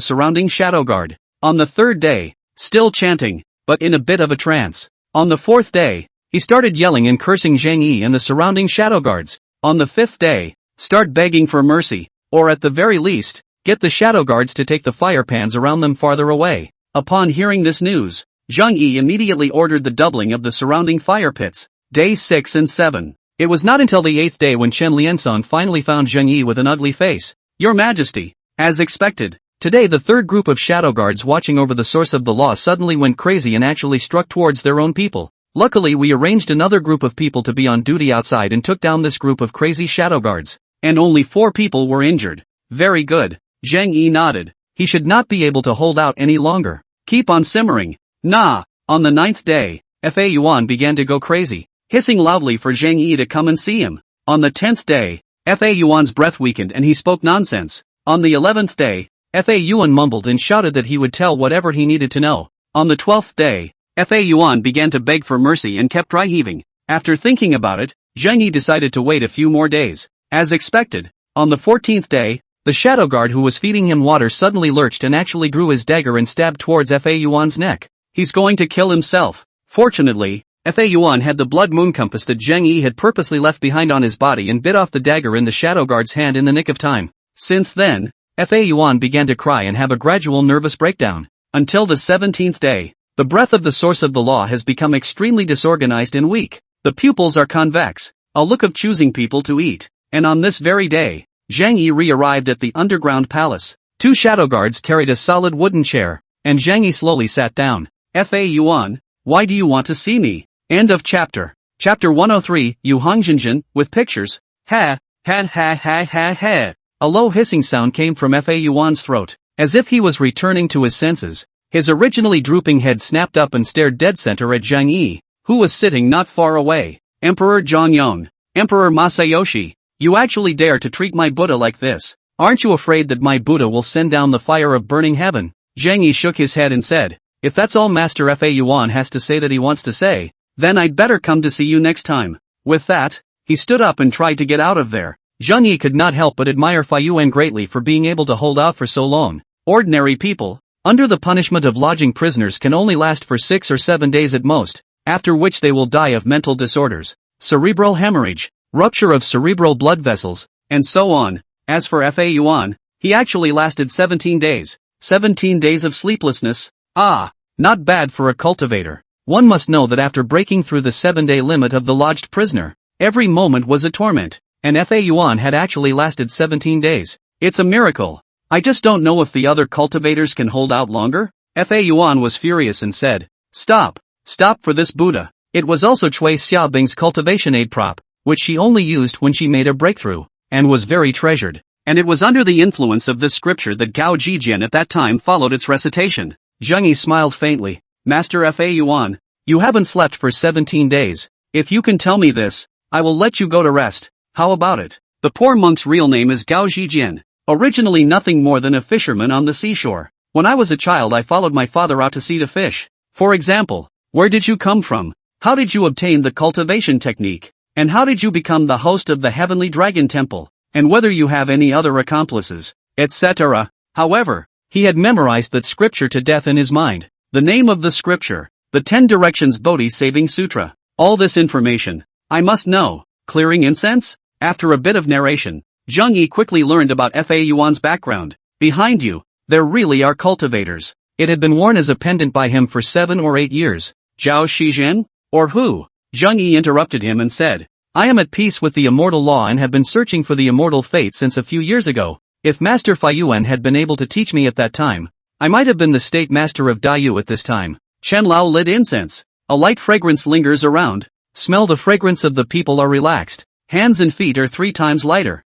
surrounding shadow guard. On the third day, still chanting, but in a bit of a trance. On the fourth day, he started yelling and cursing Zhang Yi and the surrounding shadow guards. On the fifth day, start begging for mercy, or at the very least, get the shadow guards to take the fire pans around them farther away. Upon hearing this news, Zhang Yi immediately ordered the doubling of the surrounding fire pits. Day 6 and 7. It was not until the 8th day when Chen Liansong finally found Zhang Yi with an ugly face. Your Majesty, as expected, today the third group of shadow guards watching over the source of the law suddenly went crazy and actually struck towards their own people. Luckily we arranged another group of people to be on duty outside and took down this group of crazy shadow guards. And only 4 people were injured. Very good. Zhang Yi nodded. He should not be able to hold out any longer. Keep on simmering. Nah. On the 9th day, Fa Yuan began to go crazy, hissing loudly for Zhang Yi to come and see him. On the 10th day, Fa Yuan's breath weakened and he spoke nonsense. On the 11th day, Fa Yuan mumbled and shouted that he would tell whatever he needed to know. On the 12th day, Fa Yuan began to beg for mercy and kept dry heaving. After thinking about it, Zhang Yi decided to wait a few more days. As expected, on the 14th day, the shadow guard who was feeding him water suddenly lurched and actually drew his dagger and stabbed towards Fa Yuan's neck. He's going to kill himself. Fortunately, Fa Yuan had the blood moon compass that Zhang Yi had purposely left behind on his body and bit off the dagger in the shadow guard's hand in the nick of time. Since then, Fa Yuan began to cry and have a gradual nervous breakdown. Until the 17th day, the breath of the source of the law has become extremely disorganized and weak. The pupils are convex, a look of choosing people to eat. And on this very day, Zhang Yi re-arrived at the underground palace. 2 shadow guards carried a solid wooden chair, and Zhang Yi slowly sat down. Fa Yuan, why do you want to see me? End of chapter. Chapter 103, Yu Hongjinjin, with pictures. Ha, ha ha ha ha ha. A low hissing sound came from Fa Yuan's throat, as if he was returning to his senses. His originally drooping head snapped up and stared dead center at Zhang Yi, who was sitting not far away. Emperor Zhongyong, Emperor Masayoshi, you actually dare to treat my Buddha like this? Aren't you afraid that my Buddha will send down the fire of burning heaven? Zhang Yi shook his head and said, if that's all Master Fa Yuan has to say that he wants to say, then I'd better come to see you next time. With that, he stood up and tried to get out of there. Zhang Yi could not help but admire Fa Yuan greatly for being able to hold out for so long. Ordinary people, under the punishment of lodging prisoners, can only last for 6 or 7 days at most, after which they will die of mental disorders, cerebral hemorrhage, rupture of cerebral blood vessels, and so on. As for Fa Yuan, he actually lasted 17 days. 17 days of sleeplessness? Ah, not bad for a cultivator. One must know that after breaking through the 7-day limit of the lodged prisoner, every moment was a torment, and Fa Yuan had actually lasted 17 days. It's a miracle. I just don't know if the other cultivators can hold out longer? Fa Yuan was furious and said, stop. Stop for this Buddha. It was also Cui Xiaobing's cultivation aid prop, which she only used when she made a breakthrough, and was very treasured. And it was under the influence of this scripture that Gao Jijian at that time followed its recitation. Zhang Yi smiled faintly. Master Fa Yuan, you haven't slept for 17 days. If you can tell me this, I will let you go to rest. How about it? The poor monk's real name is Gao Jijian, originally nothing more than a fisherman on the seashore. When I was a child I followed my father out to sea to fish. For example, where did you come from? How did you obtain the cultivation technique? And how did you become the host of the Heavenly Dragon Temple? And whether you have any other accomplices, etc. However, he had memorized that scripture to death in his mind. The name of the scripture, the 10 Directions Bodhi Saving Sutra. All this information, I must know. Clearing incense? After a bit of narration, Zheng Yi quickly learned about Fa Yuan's background. Behind you, there really are cultivators. It had been worn as a pendant by him for 7 or 8 years. Zhao Shizhen? Or who? Zheng Yi interrupted him and said, I am at peace with the immortal law and have been searching for the immortal fate since a few years ago. If Master Faiyuan had been able to teach me at that time, I might have been the state master of Daiyu at this time. Chen Lao lit incense. A light fragrance lingers around. Smell the fragrance of the people are relaxed. Hands and feet are 3 times lighter.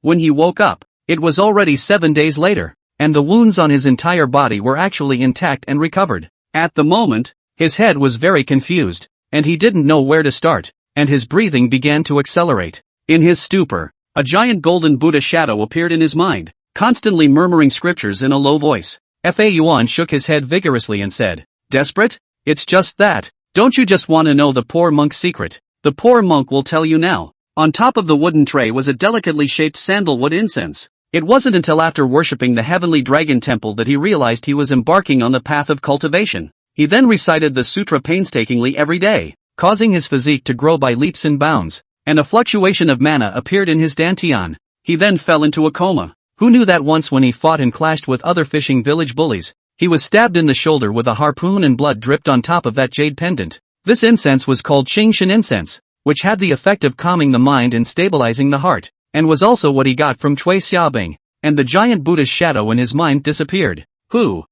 When he woke up, it was already 7 days later, and the wounds on his entire body were actually intact and recovered. At the moment, his head was very confused, and he didn't know where to start, and his breathing began to accelerate. In his stupor, a giant golden Buddha shadow appeared in his mind, constantly murmuring scriptures in a low voice. Fa Yuan shook his head vigorously and said, Desperate? It's just that. Don't you just want to know the poor monk's secret? The poor monk will tell you now. On top of the wooden tray was a delicately shaped sandalwood incense. It wasn't until after worshipping the heavenly dragon temple that he realized he was embarking on the path of cultivation. He then recited the sutra painstakingly every day, causing his physique to grow by leaps and bounds, and a fluctuation of mana appeared in his dantian. He then fell into a coma. Who knew that once when he fought and clashed with other fishing village bullies, he was stabbed in the shoulder with a harpoon and blood dripped on top of that jade pendant. This incense was called Qingshan incense, which had the effect of calming the mind and stabilizing the heart, and was also what he got from Cui Xiaobing, and the giant Buddha's shadow in his mind disappeared. Who?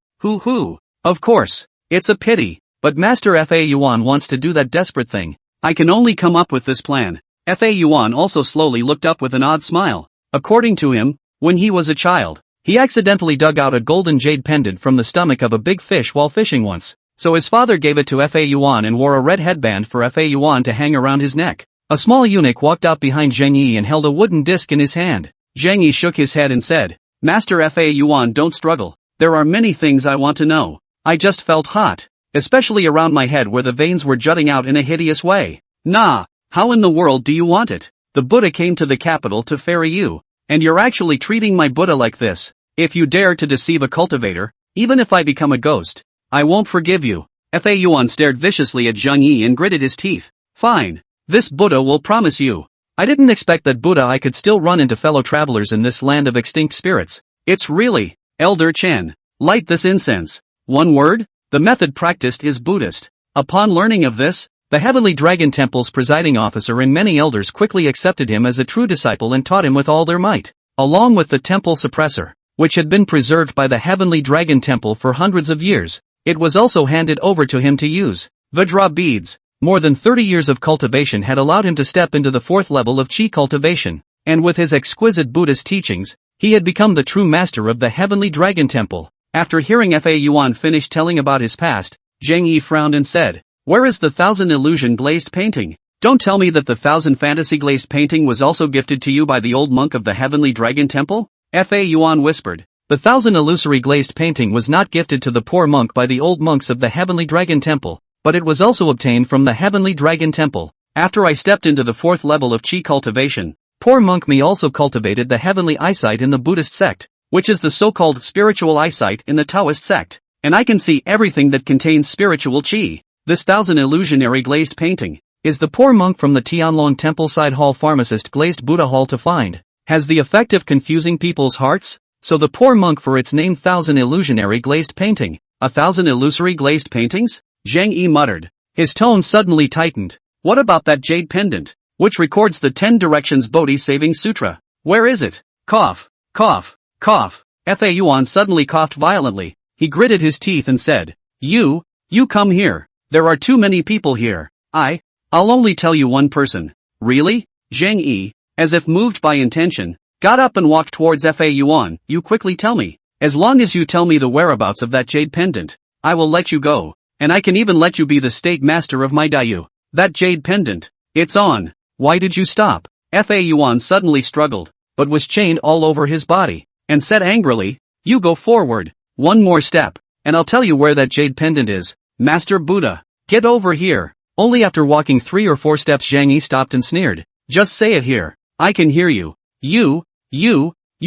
Of course, it's a pity, but Master Fa Yuan wants to do that desperate thing. I can only come up with this plan. Fa Yuan also slowly looked up with an odd smile. According to him, when he was a child, he accidentally dug out a golden jade pendant from the stomach of a big fish while fishing once. So his father gave it to Fa Yuan and wore a red headband for Fa Yuan to hang around his neck. A small eunuch walked out behind Zheng Yi and held a wooden disc in his hand. Zheng Yi shook his head and said, Master Fa Yuan, don't struggle. There are many things I want to know. I just felt hot, especially around my head where the veins were jutting out in a hideous way. Nah, how in the world do you want it? The Buddha came to the capital to ferry you, and you're actually treating my Buddha like this. If you dare to deceive a cultivator, even if I become a ghost, I won't forgive you. Fa Yuan stared viciously at Zheng Yi and gritted his teeth. Fine. This Buddha will promise you. I didn't expect that Buddha I could still run into fellow travelers in this land of extinct spirits. It's really, Elder Chen. Light this incense. One word? The method practiced is Buddhist. Upon learning of this, the Heavenly Dragon Temple's presiding officer and many elders quickly accepted him as a true disciple and taught him with all their might. Along with the temple suppressor, which had been preserved by the Heavenly Dragon Temple for hundreds of years, it was also handed over to him to use. Vajra beads. More than 30 years of cultivation had allowed him to step into the 4th level of Qi cultivation, and with his exquisite Buddhist teachings, he had become the true master of the Heavenly Dragon Temple. After hearing Fa Yuan finish telling about his past, Zheng Yi frowned and said, Where is the 1000 illusion glazed painting? Don't tell me that the 1000 fantasy glazed painting was also gifted to you by the old monk of the Heavenly Dragon Temple? Fa Yuan whispered. The 1000 illusory glazed painting was not gifted to the poor monk by the old monks of the Heavenly Dragon Temple, but it was also obtained from the Heavenly Dragon Temple. After I stepped into the 4th level of Qi cultivation, poor monk me also cultivated the heavenly eyesight in the Buddhist sect, which is the so-called spiritual eyesight in the Taoist sect, and I can see everything that contains spiritual Qi. This 1000 illusionary glazed painting is the poor monk from the Tianlong Temple side hall pharmacist glazed Buddha hall to find. Has the effect of confusing people's hearts? So the poor monk for its name 1000 illusionary glazed painting. 1000 illusory glazed paintings? Zheng Yi muttered. His tone suddenly tightened. What about that jade pendant, which records the 10 directions Bodhi Saving Sutra? Where is it? Cough. Cough. Cough. Fa Yuan suddenly coughed violently. He gritted his teeth and said, You come here. There are too many people here. I'll only tell you one person. Really? Zheng Yi, as if moved by intention, got up and walked towards Fa Yuan. You quickly tell me. As long as you tell me the whereabouts of that jade pendant, I will let you go, and I can even let you be the state master of my Daiyu. That jade pendant, it's on. Why did you stop? Fa Yuan suddenly struggled, but was chained all over his body, and said angrily, You go forward. One more step, and I'll tell you where that jade pendant is. Master Buddha, get over here. Only after walking 3 or 4 steps Zheng Yi stopped and sneered. Just say it here. I can hear you. You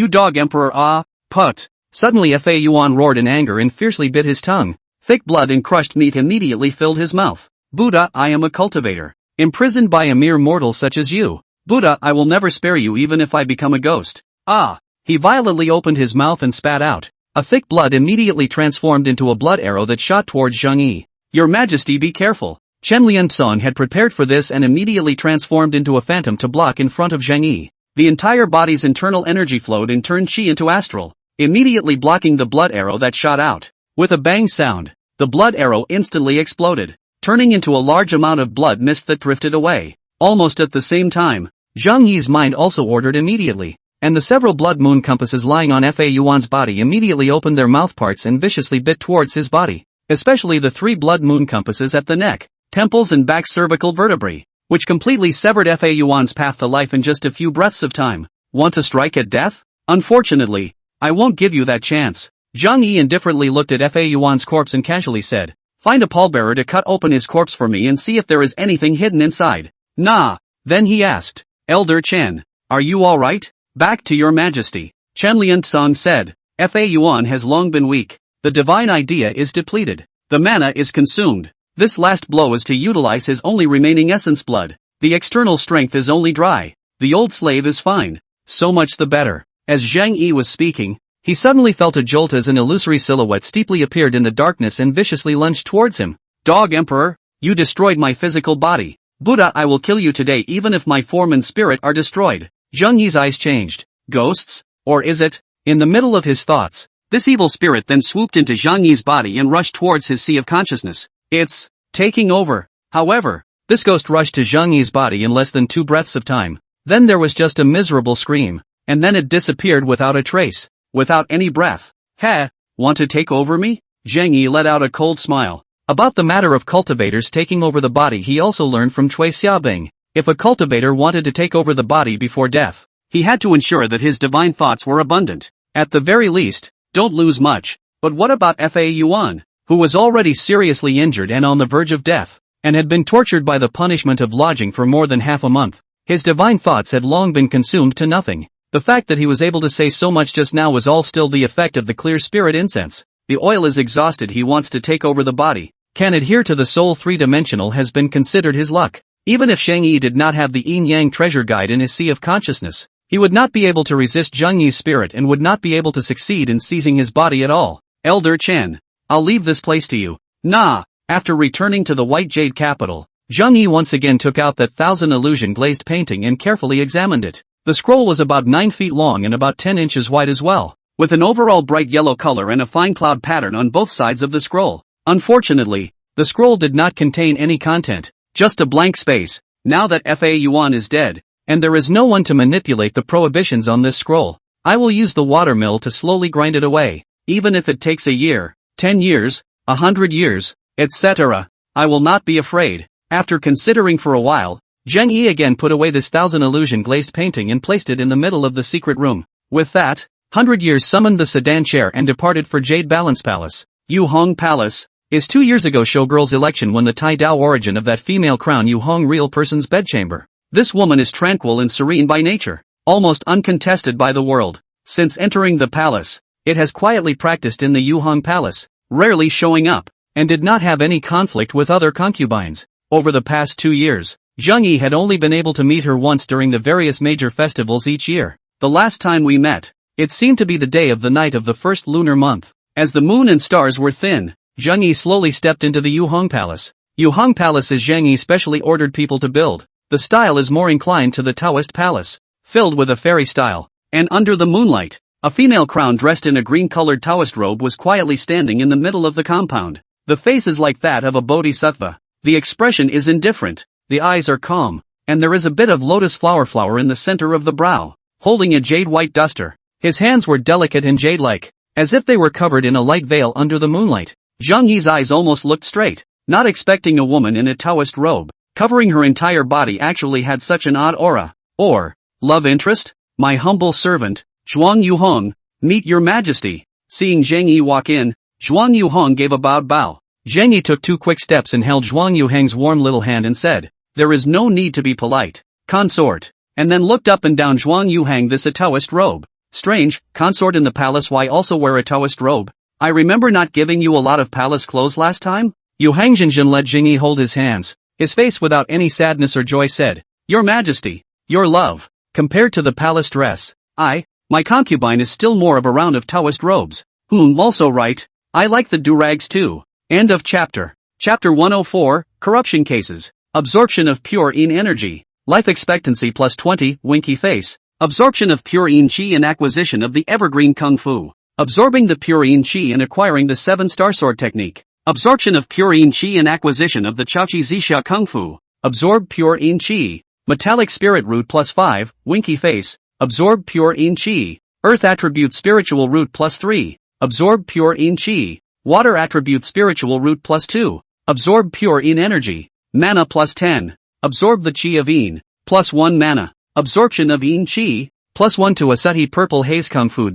dog emperor put. Suddenly Fa Yuan roared in anger and fiercely bit his tongue. Thick blood and crushed meat immediately filled his mouth. Buddha, I am a cultivator, imprisoned by a mere mortal such as you. Buddha, I will never spare you even if I become a ghost. Ah! He violently opened his mouth and spat out. A thick blood immediately transformed into a blood arrow that shot towards Zhang Yi. Your Majesty, be careful. Chen Liansong had prepared for this and immediately transformed into a phantom to block in front of Zhang Yi. The entire body's internal energy flowed and turned chi into astral, immediately blocking the blood arrow that shot out. With a bang sound, the blood arrow instantly exploded, turning into a large amount of blood mist that drifted away. Almost at the same time, Zhang Yi's mind also ordered immediately, and the several blood moon compasses lying on Fa Yuan's body immediately opened their mouthparts and viciously bit towards his body, especially the 3 blood moon compasses at the neck, temples and back cervical vertebrae, which completely severed Fa Yuan's path to life in just a few breaths of time. Want to strike at death? Unfortunately, I won't give you that chance. Zhang Yi indifferently looked at Fa Yuan's corpse and casually said, find a pallbearer to cut open his corpse for me and see if there is anything hidden inside. Nah. Then he asked, Elder Chen, are you alright? Back to your majesty. Chen Liansong said, Fa Yuan has long been weak. The divine idea is depleted. The mana is consumed. This last blow is to utilize his only remaining essence blood. The external strength is only dry. The old slave is fine. So much the better. As Zhang Yi was speaking, he suddenly felt a jolt as an illusory silhouette steeply appeared in the darkness and viciously lunged towards him. Dog Emperor, you destroyed my physical body. Buddha, I will kill you today even if my form and spirit are destroyed. Zhang Yi's eyes changed. Ghosts? Or is it? In the middle of his thoughts, this evil spirit then swooped into Zhang Yi's body and rushed towards his sea of consciousness. It's taking over. However, this ghost rushed to Zhang Yi's body in less than 2 breaths of time. Then there was just a miserable scream, and then it disappeared without a trace, without any breath. Heh, want to take over me? Zhang Yi let out a cold smile. About the matter of cultivators taking over the body, he also learned from Cui Xiaobing. If a cultivator wanted to take over the body before death, he had to ensure that his divine thoughts were abundant. At the very least, don't lose much. But what about Fa Yuan, who was already seriously injured and on the verge of death, and had been tortured by the punishment of lodging for more than half a month? His divine thoughts had long been consumed to nothing. The fact that he was able to say so much just now was all still the effect of the clear spirit incense. The oil is exhausted, he wants to take over the body. Can adhere to the soul 3-dimensional has been considered his luck. Even if Zhang Yi did not have the yin-yang treasure guide in his sea of consciousness, he would not be able to resist Zhang Yi's spirit and would not be able to succeed in seizing his body at all. Elder Chen, I'll leave this place to you. Nah. After returning to the White Jade capital, Zhang Yi once again took out that 1000 illusion glazed painting and carefully examined it. The scroll was about 9 feet long and about 10 inches wide as well, with an overall bright yellow color and a fine cloud pattern on both sides of the scroll. Unfortunately, the scroll did not contain any content, just a blank space. Now that Fa Yuan is dead, and there is no one to manipulate the prohibitions on this scroll, I will use the watermill to slowly grind it away, even if it takes a year, 10 years, 100 years, etc. I will not be afraid. After considering for a while, Zhang Yi again put away this 1000 illusion glazed painting and placed it in the middle of the secret room. With that, 100 Years summoned the sedan chair and departed for Jade Balance Palace. Yu Hong Palace is 2 years ago showgirl's election when the Tai Dao origin of that female crown Yu Hong real person's bedchamber. This woman is tranquil and serene by nature, almost uncontested by the world. Since entering the palace, it has quietly practiced in the Yu Hong Palace, rarely showing up, and did not have any conflict with other concubines. Over the past 2 years, Zhang Yi had only been able to meet her once during the various major festivals each year. The last time we met, it seemed to be the day of the night of the first lunar month. As the moon and stars were thin, Zhang Yi slowly stepped into the Yu Hong Palace. Yu Hong Palace is Zhang Yi specially ordered people to build. The style is more inclined to the Taoist palace, filled with a fairy style. And under the moonlight, a female crown dressed in a green-colored Taoist robe was quietly standing in the middle of the compound. The face is like that of a bodhisattva. The expression is indifferent, the eyes are calm, and there is a bit of lotus flower in the center of the brow. Holding a jade-white duster, his hands were delicate and jade-like, as if they were covered in a light veil under the moonlight. Zhang Yi's eyes almost looked straight, not expecting a woman in a Taoist robe, covering her entire body actually had such an odd aura. Or, love interest? My humble servant, Zhuang Yuhong, meet your majesty. Seeing Zhang Yi walk in, Zhuang Yuhong gave a bowed bow. Zhang Yi took 2 quick steps and held Zhuang Yuhong's warm little hand and said, there is no need to be polite, consort, and then looked up and down. Zhuang Yuhong, this a Taoist robe? Strange, consort in the palace, why also wear a Taoist robe? I remember not giving you a lot of palace clothes last time? Yuhang Jinjin let Zhang Yi hold his hands. His face without any sadness or joy said, Your Majesty, Your love. Compared to the palace dress, my concubine is still more of a round of Taoist robes. Also right. I like the durags too. End of chapter. Chapter 104, Corruption Cases. Absorption of pure yin energy. Life expectancy plus 20, winky face. Absorption of pure yin qi and acquisition of the evergreen kung fu. Absorbing the pure yin qi and acquiring the 7-star sword technique. Absorption of pure yin qi and acquisition of the Chaoqi Zixia kung fu. Absorb pure yin qi. Metallic spirit root plus 5, winky face. Absorb pure yin qi. Earth attribute spiritual root plus 3. Absorb pure yin qi. Water attribute spiritual root plus 2. Absorb pure yin energy. Mana plus 10. Absorb the qi of yin. Plus 1 mana. Absorption of yin qi. Plus 1 to Asahi purple haze kung fu.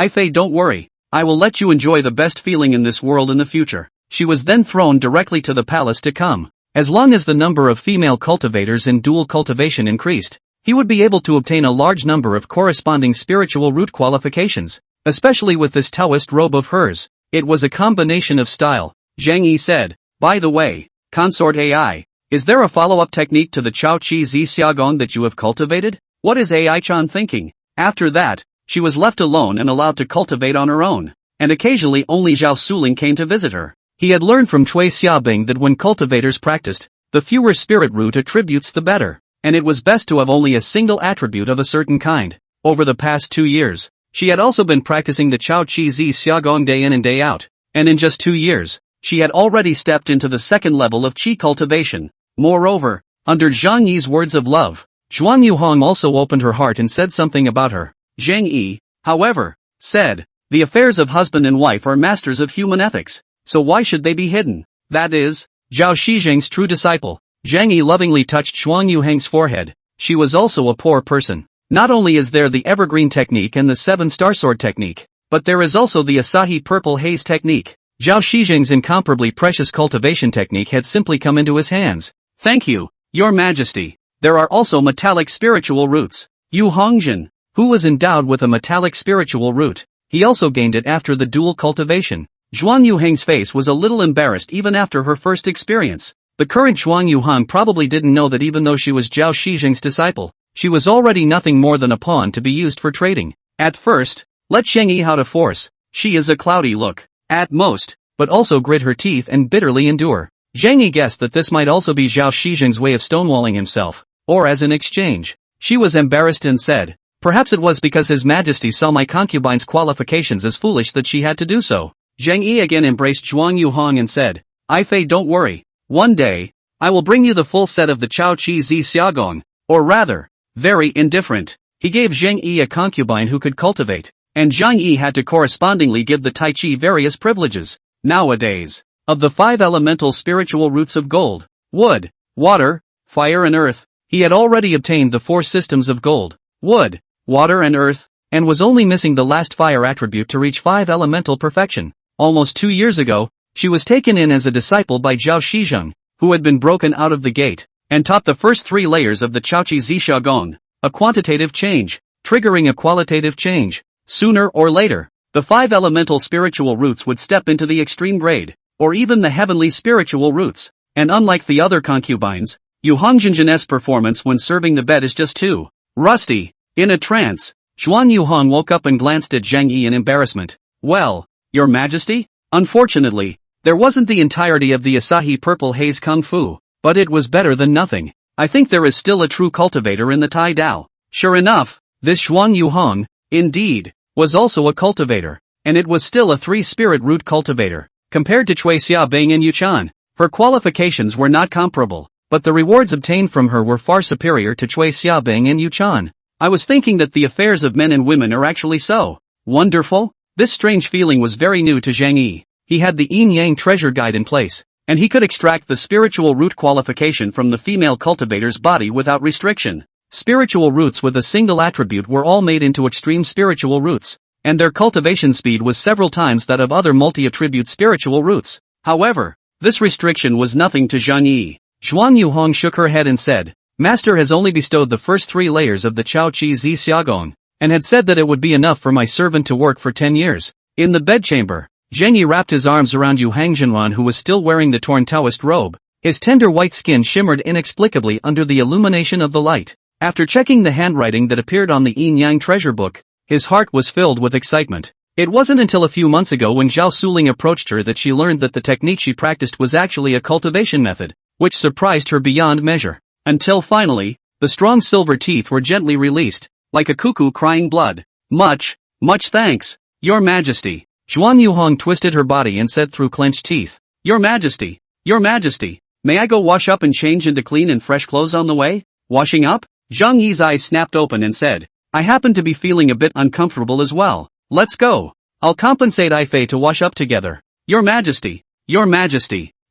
Fei, don't worry. I will let you enjoy the best feeling in this world in the future. She was then thrown directly to the palace to come. As long as the number of female cultivators in dual cultivation increased, he would be able to obtain a large number of corresponding spiritual root qualifications, especially with this Taoist robe of hers. It was a combination of style. Zhang Yi said, by the way, consort AI, is there a follow-up technique to the Chao Chi Zi Xiaogong that you have cultivated? What is AI-chan thinking? After that, she was left alone and allowed to cultivate on her own, and occasionally only Zhao Suling came to visit her. He had learned from Cui Xiaobing that when cultivators practiced, the fewer spirit root attributes the better, and it was best to have only a single attribute of a certain kind. Over the past 2 years, she had also been practicing the Chao Chi Zi Xiaogong day in and day out, and in just 2 years, she had already stepped into the second level of qi cultivation. Moreover, under Zhang Yi's words of love, Zhuang Yuhong also opened her heart and said something about her. Zhang Yi, however, said, the affairs of husband and wife are masters of human ethics, so why should they be hidden? That is, Zhao Shizheng's true disciple. Zhang Yi lovingly touched Zhuang Yuheng's forehead. She was also a poor person. Not only is there the evergreen technique and the 7-star sword technique, but there is also the Asahi purple haze technique. Zhao Shizheng's incomparably precious cultivation technique had simply come into his hands. Thank you, Your Majesty. There are also metallic spiritual roots. Yu Hongjin, who was endowed with a metallic spiritual root, he also gained it after the dual cultivation. Zhuang Yuheng's face was a little embarrassed even after her first experience. The current Zhuang Yuhang probably didn't know that even though she was Zhao Shizheng's disciple, she was already nothing more than a pawn to be used for trading. At first, let Zheng Yi how to force. She is a cloudy look, at most, but also grit her teeth and bitterly endure. Zheng Yi guessed that this might also be Zhao Shizheng's way of stonewalling himself, or as an exchange. She was embarrassed and said, perhaps it was because His Majesty saw my concubine's qualifications as foolish that she had to do so. Zheng Yi again embraced Zhuang Yuhong and said, Fei, don't worry. One day, I will bring you the full set of the Chao Chi Zi Xiaogong, or rather, very indifferent. He gave Zheng Yi a concubine who could cultivate, and Zhang Yi had to correspondingly give the Tai Chi various privileges. Nowadays, of the 5 elemental spiritual roots of gold, wood, water, fire and earth, he had already obtained the 4 systems of gold, wood, water and earth, and was only missing the last fire attribute to reach 5 elemental perfection. Almost 2 years ago, she was taken in as a disciple by Zhao Shizheng, who had been broken out of the gate, and taught the first 3 layers of the Chaoqi Zixia, a quantitative change, triggering a qualitative change. Sooner or later, the 5 elemental spiritual roots would step into the extreme grade, or even the heavenly spiritual roots, and unlike the other concubines, Yu Hongjin's performance when serving the bed is just too rusty. In a trance, Zhuang Yuhong woke up and glanced at Zheng Yi in embarrassment. Well, Your Majesty? Unfortunately, there wasn't the entirety of the Asahi purple haze kung fu, but it was better than nothing. I think there is still a true cultivator in the Tai Dao. Sure enough, this Zhuang Yuhong, indeed, was also a cultivator, and it was still a 3-spirit root cultivator. Compared to Cui Xiaobing and Yuchan, her qualifications were not comparable, but the rewards obtained from her were far superior to Cui Xiaobing and Yuchan. I was thinking that the affairs of men and women are actually so wonderful. This strange feeling was very new to Zhang Yi. He had the yin-yang treasure guide in place, and he could extract the spiritual root qualification from the female cultivator's body without restriction. Spiritual roots with a single attribute were all made into extreme spiritual roots, and their cultivation speed was several times that of other multi-attribute spiritual roots. However, this restriction was nothing to Zhang Yi. Zhuang Yuhong shook her head and said, Master has only bestowed the first 3 layers of the Chao Chi Zi Xiaogong, and had said that it would be enough for my servant to work for 10 years. In the bedchamber, Zheng Yi wrapped his arms around Yu Hangzhenran, who was still wearing the torn Taoist robe. His tender white skin shimmered inexplicably under the illumination of the light. After checking the handwriting that appeared on the Yin Yang treasure book, his heart was filled with excitement. It wasn't until a few months ago when Zhao Suling approached her that she learned that the technique she practiced was actually a cultivation method, which surprised her beyond measure. Until finally, the strong silver teeth were gently released, like a cuckoo crying blood. Much thanks, Your Majesty. Zhuan Yuhong twisted her body and said through clenched teeth, Your Majesty, may I go wash up and change into clean and fresh clothes on the way? Washing up? Zhang Yi's eyes snapped open and said, I happen to be feeling a bit uncomfortable as well. Let's go. I'll compensate Ai Fei to wash up together. Your Majesty,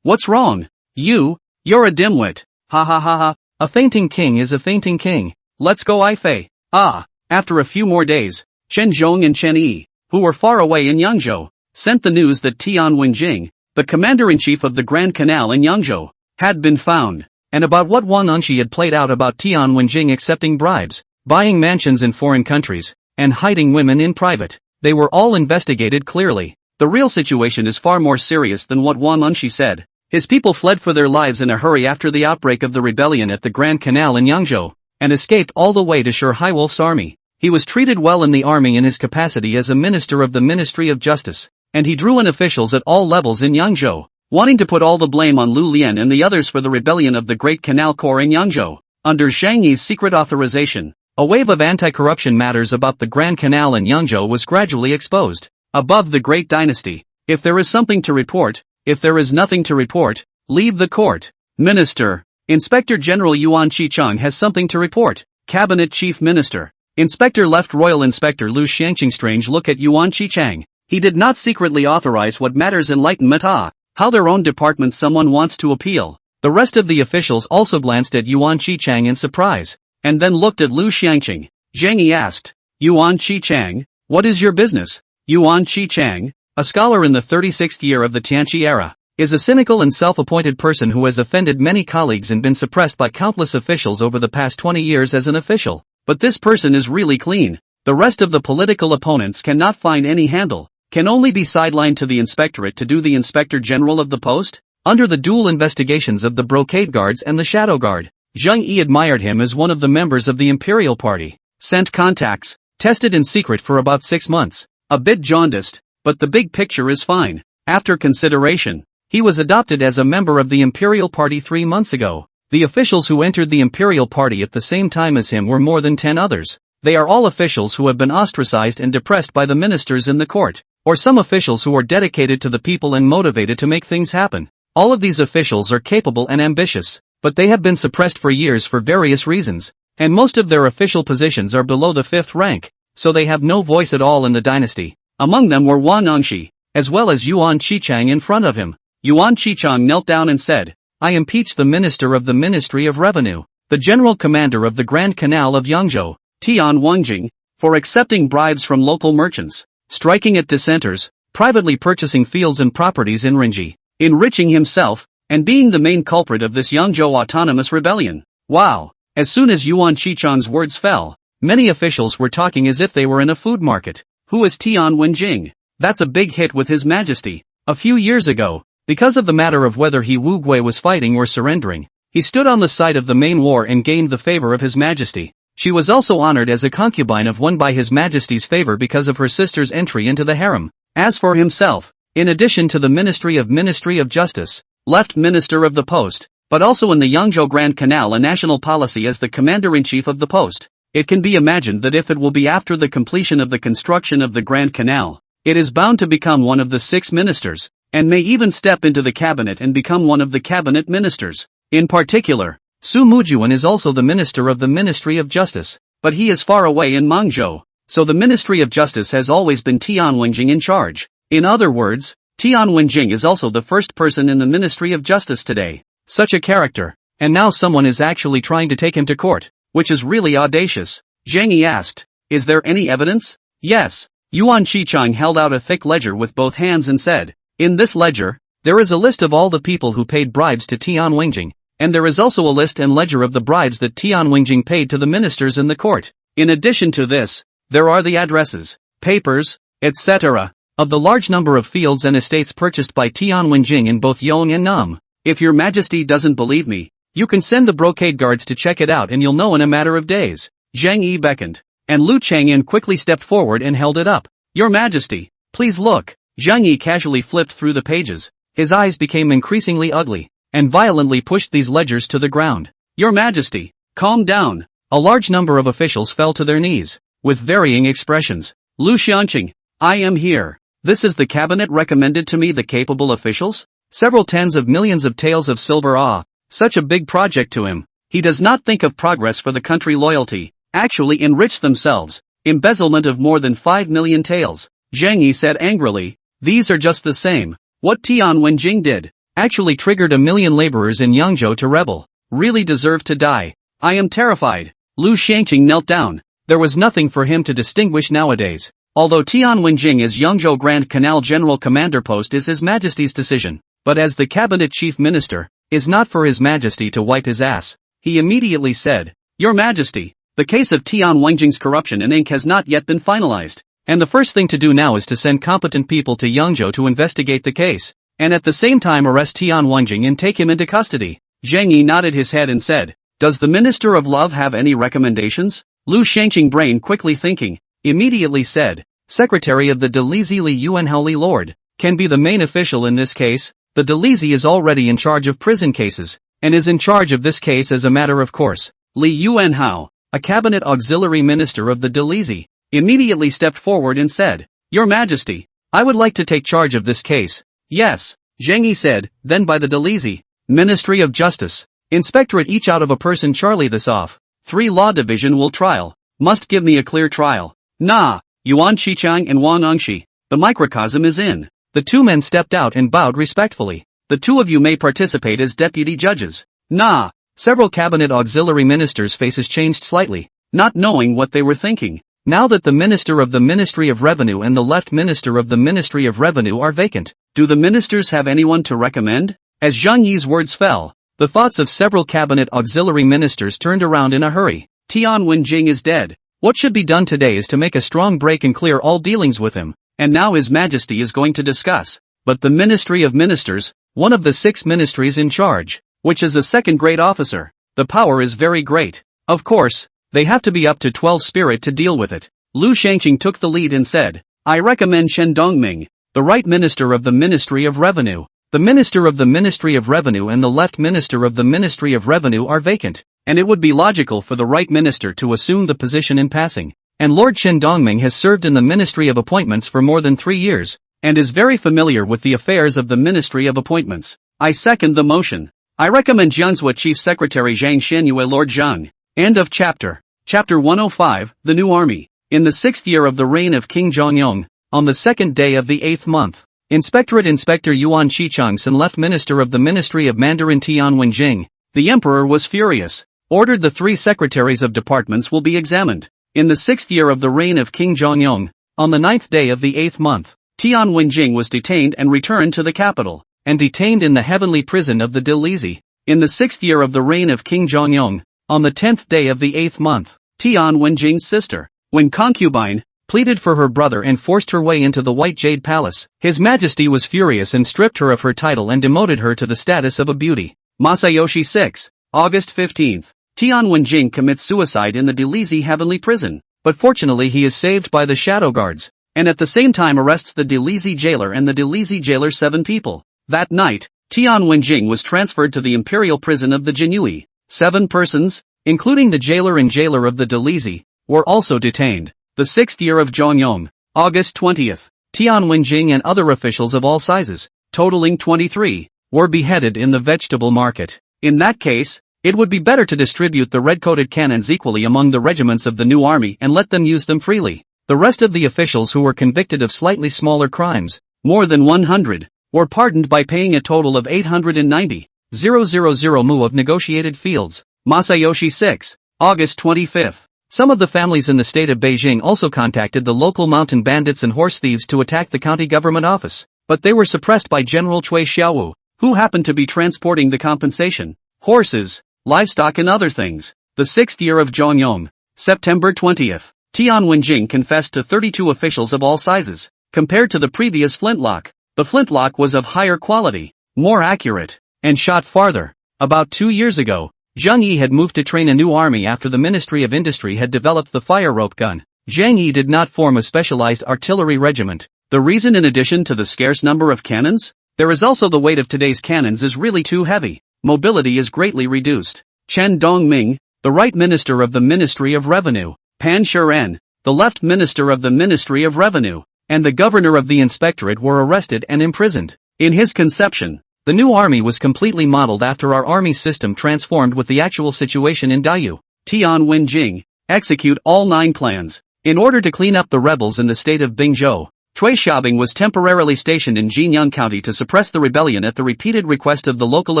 what's wrong? You're a dimwit. Ha ha ha ha, a fainting king is a fainting king. Let's go Ai Fei. After a few more days, Chen Zhong and Chen Yi, who were far away in Yangzhou, sent the news that Tian Wenjing, the commander-in-chief of the Grand Canal in Yangzhou, had been found, and about what Wan Anxi had played out about Tian Wenjing accepting bribes, buying mansions in foreign countries, and hiding women in private. They were all investigated clearly. The real situation is far more serious than what Wan Anxi said. His people fled for their lives in a hurry after the outbreak of the rebellion at the Grand Canal in Yangzhou, and escaped all the way to Shi Haiwolf's army. He was treated well in the army in his capacity as a minister of the Ministry of Justice, and he drew in officials at all levels in Yangzhou, wanting to put all the blame on Lu Lian and the others for the rebellion of the Great Canal Corps in Yangzhou. Under Zhang Yi's secret authorization, a wave of anti-corruption matters about the Grand Canal in Yangzhou was gradually exposed. Above the Great Dynasty, if there is something to report, if there is nothing to report, leave the court. Minister. Inspector General Yuan Qicheng has something to report. Cabinet Chief Minister. Inspector left Royal Inspector Lu Xiangqing strange look at Yuan Qicheng. He did not secretly authorize what matters enlightenment how their own department someone wants to appeal. The rest of the officials also glanced at Yuan Qicheng in surprise, and then looked at Lu Xiangqing. Zhang Yi asked, Yuan Qicheng, what is your business? Yuan Qicheng, a scholar in the 36th year of the Tianqi era, is a cynical and self-appointed person who has offended many colleagues and been suppressed by countless officials over the past 20 years as an official. But this person is really clean. The rest of the political opponents cannot find any handle, can only be sidelined to the inspectorate to do the inspector general of the post. Under the dual investigations of the Brocade Guards and the Shadow Guard, Zhang Yi admired him as one of the members of the Imperial Party. Sent contacts, tested in secret for about 6 months. A bit jaundiced, but the big picture is fine. After consideration, he was adopted as a member of the Imperial Party 3 months ago. The officials who entered the Imperial Party at the same time as him were more than 10 others. They are all officials who have been ostracized and depressed by the ministers in the court, or some officials who are dedicated to the people and motivated to make things happen. All of these officials are capable and ambitious, but they have been suppressed for years for various reasons, and most of their official positions are below the 5th rank, so they have no voice at all in the dynasty. Among them were Wan Anxi, as well as Yuan Qicheng in front of him. Yuan Qicheng knelt down and said, I impeach the Minister of the Ministry of Revenue, the General Commander of the Grand Canal of Yangzhou, Tian Wenjing, for accepting bribes from local merchants, striking at dissenters, privately purchasing fields and properties in Rinji, enriching himself, and being the main culprit of this Yangzhou autonomous rebellion. Wow! As soon as Yuan Qicheng's words fell, many officials were talking as if they were in a food market. Who is Tian Wenjing? That's a big hit with His Majesty. A few years ago, because of the matter of whether he Wu Gui was fighting or surrendering, he stood on the side of the main war and gained the favor of His Majesty. She was also honored as a concubine of one by His Majesty's favor because of her sister's entry into the harem. As for himself, in addition to the Ministry of Justice, left Minister of the Post, but also in the Yangzhou Grand Canal a national policy as the Commander-in-Chief of the post. It can be imagined that if it will be after the completion of the construction of the Grand Canal, it is bound to become one of the 6 ministers, and may even step into the cabinet and become one of the cabinet ministers. In particular, Su Mujuan is also the minister of the Ministry of Justice, but he is far away in Mangzhou, so the Ministry of Justice has always been Tian Wenjing in charge. In other words, Tian Wenjing is also the first person in the Ministry of Justice today. Such a character, and now someone is actually trying to take him to court, which is really audacious. Zhang Yi asked, is there any evidence? Yes. Yuan Qicheng held out a thick ledger with both hands and said, in this ledger, there is a list of all the people who paid bribes to Tian Wenjing, and there is also a list and ledger of the bribes that Tian Wenjing paid to the ministers in the court. In addition to this, there are the addresses, papers, etc., of the large number of fields and estates purchased by Tian Wenjing in both Yong and Nam. If your Majesty doesn't believe me, You can send the brocade guards to check it out and you'll know in a matter of days. Zhang Yi beckoned. And Lu Chang'an quickly stepped forward and held it up. Your Majesty, please look. Zhang Yi casually flipped through the pages. His eyes became increasingly ugly, and violently pushed these ledgers to the ground. Your Majesty, calm down. A large number of officials fell to their knees, with varying expressions. Lu Xianqing, I am here. This is the cabinet recommended to me the capable officials? Several tens of millions of taels of silver. Such a big project to him. He does not think of progress for the country loyalty, actually enrich themselves. Embezzlement of more than 5 million taels. Zhang Yi said angrily. These are just the same. What Tian Wenjing did, actually triggered 1 million laborers in Yangzhou to rebel. Really deserve to die. I am terrified. Lu Xianqing knelt down. There was nothing for him to distinguish nowadays. Although Tian Wenjing as Yangzhou Grand Canal General Commander post is His Majesty's decision, but as the Cabinet Chief Minister, is not for His Majesty to wipe his ass. He immediately said, Your Majesty, the case of Tian Wenjing's corruption in ink has not yet been finalized, and the first thing to do now is to send competent people to Yangzhou to investigate the case, and at the same time arrest Tian Wenjing and take him into custody. Zhang Yi nodded his head and said, Does the Minister of Love have any recommendations? Lu Xianqing brain quickly thinking, immediately said, Secretary of the Delizi Li Yuanhao Li Lord, can be the main official in this case. The Delizi is already in charge of prison cases, and is in charge of this case as a matter of course. Li Yuanhao, a cabinet auxiliary minister of the Delizi, immediately stepped forward and said, Your Majesty, I would like to take charge of this case. Yes, Zhang Yi said, then by the Delizi, Ministry of Justice, Inspectorate each out of a person Charlie this off. 3 Law Division will trial. Must give me a clear trial. Nah, Yuan Qichang and Wang Angshi, the microcosm is in. The 2 men stepped out and bowed respectfully. The 2 of you may participate as deputy judges. Nah. Several cabinet auxiliary ministers' faces changed slightly, not knowing what they were thinking. Now that the Minister of the Ministry of Revenue and the Left Minister of the Ministry of Revenue are vacant, do the ministers have anyone to recommend? As Zhang Yi's words fell, the thoughts of several cabinet auxiliary ministers turned around in a hurry. Tian Wenjing is dead. What should be done today is to make a strong break and clear all dealings with him. And now His Majesty is going to discuss. But the Ministry of Ministers, one of the 6 ministries in charge, which is a second-grade officer, the power is very great. Of course, they have to be up to 12 spirit to deal with it. Lu Xianqing took the lead and said, I recommend Shen Dongming, the right minister of the Ministry of Revenue. The Minister of the Ministry of Revenue and the Left Minister of the Ministry of Revenue are vacant, and it would be logical for the right minister to assume the position in passing. And Lord Shen Dongming has served in the Ministry of Appointments for more than 3 years, and is very familiar with the affairs of the Ministry of Appointments. I second the motion. I recommend Jiangzhou Chief Secretary Zhang Xianyue Lord Zhang. End of chapter. Chapter 105, The New Army. In the 6th year of the reign of King Zhongyong, on the 2nd day of the 8th month, Inspectorate Inspector Yuan Qichang and Left Minister of the Ministry of Mandarin Tian Wenjing, the Emperor was furious, ordered the 3 secretaries of departments will be examined. In the 6th year of the reign of King Zhongyong, on the 9th day of the 8th month, Tian Wenjing was detained and returned to the capital, and detained in the heavenly prison of the Delizi. In the 6th year of the reign of King Zhongyong, on the 10th day of the 8th month, Tian Wenjing's sister, when Concubine, pleaded for her brother and forced her way into the White Jade Palace, His Majesty was furious and stripped her of her title and demoted her to the status of a beauty. Masayoshi 6, August 15th. Tian Wenjing commits suicide in the Delizi heavenly prison, but fortunately he is saved by the shadow guards, and at the same time arrests the Delizi jailer and the Delizi jailer 7 people. That night, Tian Wenjing was transferred to the imperial prison of the Jinui. 7 persons, including the jailer and jailer of the Delizi, were also detained. The 6th year of Zhongyong, August 20th, Tian Wenjing and other officials of all sizes, totaling 23, were beheaded in the vegetable market. In that case, it would be better to distribute the red-coated cannons equally among the regiments of the new army and let them use them freely. The rest of the officials who were convicted of slightly smaller crimes, more than 100, were pardoned by paying a total of 890,000 mu of negotiated fields. Masayoshi 6, August 25th. Some of the families in the state of Beijing also contacted the local mountain bandits and horse thieves to attack the county government office, but they were suppressed by General Cui Xiaowu, who happened to be transporting the compensation, horses, livestock and other things. The 6th year of Zhongyong, September 20th. Tian Wenjing confessed to 32 officials of all sizes. Compared to the previous flintlock, the flintlock was of higher quality, more accurate, and shot farther. About 2 years ago, Zhang Yi had moved to train a new army after the Ministry of Industry had developed the fire rope gun. Zhang Yi did not form a specialized artillery regiment. The reason, in addition to the scarce number of cannons, there is also the weight of today's cannons is really too heavy. Mobility is greatly reduced. Chen Dongming, the right minister of the Ministry of Revenue, Pan Shiren, the left minister of the Ministry of Revenue, and the governor of the inspectorate were arrested and imprisoned. In his conception, the new army was completely modeled after our army system, transformed with the actual situation in Dayu. Tian Wenjing, execute all 9 plans. In order to clean up the rebels in the state of Bingzhou, Cui Xiaobing was temporarily stationed in Jinyang County to suppress the rebellion at the repeated request of the local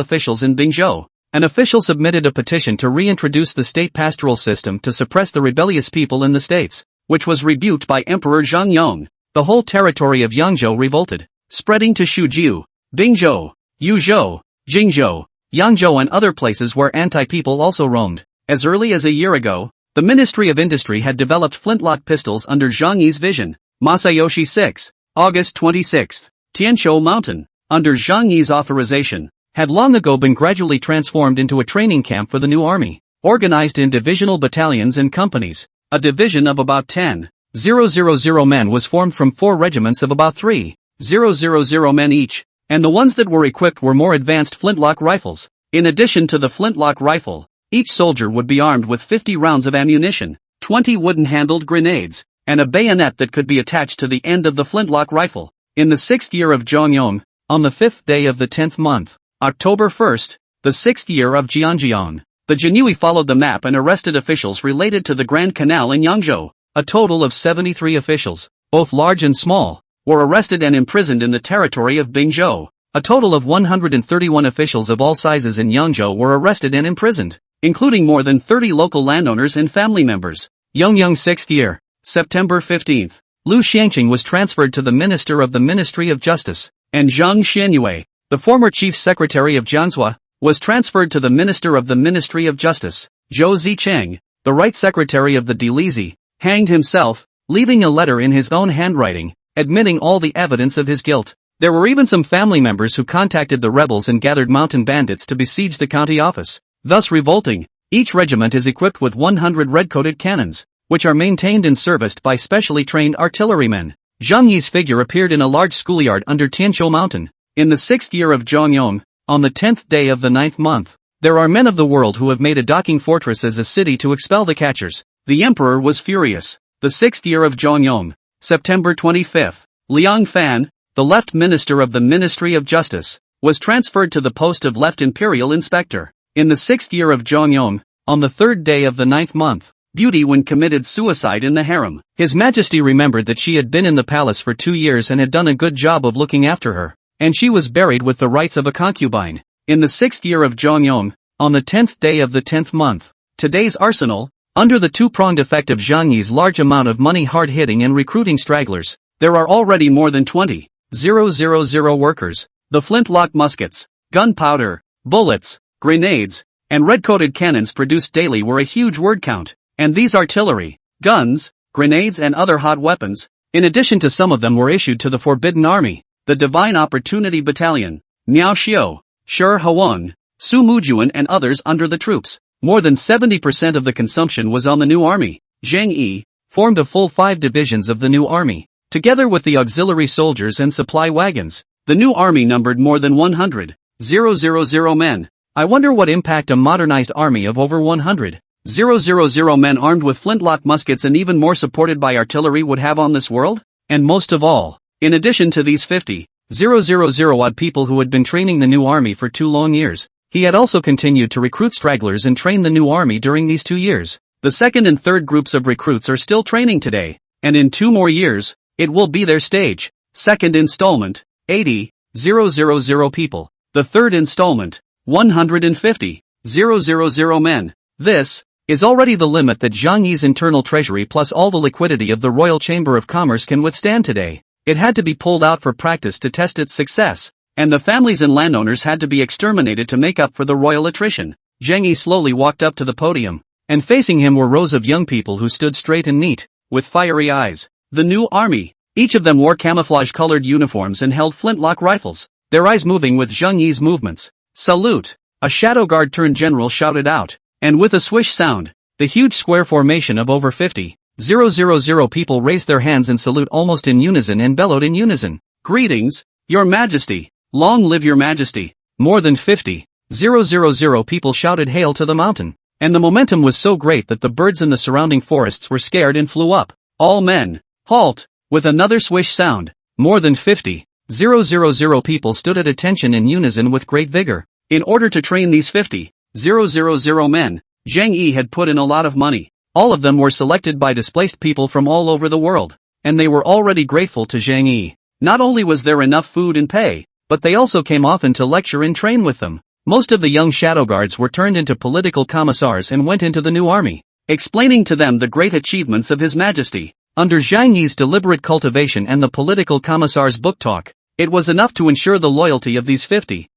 officials in Bingzhou. An official submitted a petition to reintroduce the state pastoral system to suppress the rebellious people in the states, which was rebuked by Emperor Zhang Yong. The whole territory of Yangzhou revolted, spreading to Shujiu, Bingzhou, Yuzhou, Jingzhou, Yangzhou and other places where anti-people also roamed. As early as a year ago, the Ministry of Industry had developed flintlock pistols under Zhang Yi's vision. Masayoshi 6, August 26. Tianzhou Mountain, under Zhang Yi's authorization, had long ago been gradually transformed into a training camp for the new army, organized in divisional battalions and companies. A division of about 10,000 men was formed from 4 regiments of about 3,000 men each, and the ones that were equipped were more advanced flintlock rifles. In addition to the flintlock rifle, each soldier would be armed with 50 rounds of ammunition, 20 wooden-handled grenades, and a bayonet that could be attached to the end of the flintlock rifle. In the 6th year of Zhongyong, on the 5th day of the 10th month, October 1st, the 6th year of Jianjiang, the Jinhui followed the map and arrested officials related to the Grand Canal in Yangzhou. A total of 73 officials, both large and small, were arrested and imprisoned in the territory of Bingzhou. A total of 131 officials of all sizes in Yangzhou were arrested and imprisoned, including more than 30 local landowners and family members. Yongyang 6th year, September 15th, Lu Xiangqing was transferred to the Minister of the Ministry of Justice, and Zhang Xianyue, the former Chief Secretary of Jianzhua, was transferred to the Minister of the Ministry of Justice. Zhou Zicheng, the Right Secretary of the Delizi, hanged himself, leaving a letter in his own handwriting, admitting all the evidence of his guilt. There were even some family members who contacted the rebels and gathered mountain bandits to besiege the county office, thus revolting. Each regiment is equipped with 100 red-coated cannons, which are maintained and serviced by specially trained artillerymen. Zhang Yi's figure appeared in a large schoolyard under Tianzhou Mountain. In the 6th year of Zhongyong, on the 10th day of the 9th month, there are men of the world who have made a docking fortress as a city to expel the catchers. The emperor was furious. The 6th year of Zhongyong, September 25th, Liang Fan, the left minister of the Ministry of Justice, was transferred to the post of left imperial inspector. In the 6th year of Zhongyong, on the 3rd day of the 9th month, Beauty Wen committed suicide in the harem. His Majesty remembered that she had been in the palace for 2 years and had done a good job of looking after her, and she was buried with the rights of a concubine. In the 6th year of Zhongyong, on the 10th day of the 10th month, today's arsenal, under the two-pronged effect of Zhang Yi's large amount of money hard-hitting and recruiting stragglers, there are already more than 20,000 workers. The flintlock muskets, gunpowder, bullets, grenades, and red-coated cannons produced daily were a huge word count, and these artillery, guns, grenades and other hot weapons, in addition to some of them were issued to the Forbidden Army, the Divine Opportunity Battalion, Miao Xiu, Shi Huang, Su Mujuan and others under the troops. More than 70% of the consumption was on the new army. Zhang Yi formed the full 5 divisions of the new army, together with the auxiliary soldiers and supply wagons. The new army numbered more than 100,000 men. I wonder what impact a modernized army of over 100,000 men armed with flintlock muskets and even more supported by artillery would have on this world? And most of all, in addition to these 50,000 odd people who had been training the new army for 2 long years, he had also continued to recruit stragglers and train the new army during these 2 years. The second and third groups of recruits are still training today, and in 2 more years, it will be their stage. Second installment, 80,000 people. The third installment, 150,000 men. This is already the limit that Zhang Yi's internal treasury plus all the liquidity of the Royal Chamber of Commerce can withstand today. It had to be pulled out for practice to test its success, and the families and landowners had to be exterminated to make up for the royal attrition. Zhang Yi slowly walked up to the podium, and facing him were rows of young people who stood straight and neat, with fiery eyes. The new army. Each of them wore camouflage-colored uniforms and held flintlock rifles, their eyes moving with Zhang Yi's movements. Salute! A shadow guard turned general shouted out, and with a swish sound, the huge square formation of over 50,000 people raised their hands in salute almost in unison and bellowed in unison, "Greetings, Your Majesty! Long live Your Majesty!" More than 50,000 people shouted hail to the mountain, and the momentum was so great that the birds in the surrounding forests were scared and flew up. "All men, halt!" With another swish sound, more than 50,000 people stood at attention in unison with great vigor. In order to train these 50,000 men, Zhang Yi had put in a lot of money. All of them were selected by displaced people from all over the world, and they were already grateful to Zhang Yi. Not only was there enough food and pay, but they also came often to lecture and train with them. Most of the young shadow guards were turned into political commissars and went into the new army, explaining to them the great achievements of His Majesty. Under Zhang Yi's deliberate cultivation and the political commissar's book talk, it was enough to ensure the loyalty of these 50,000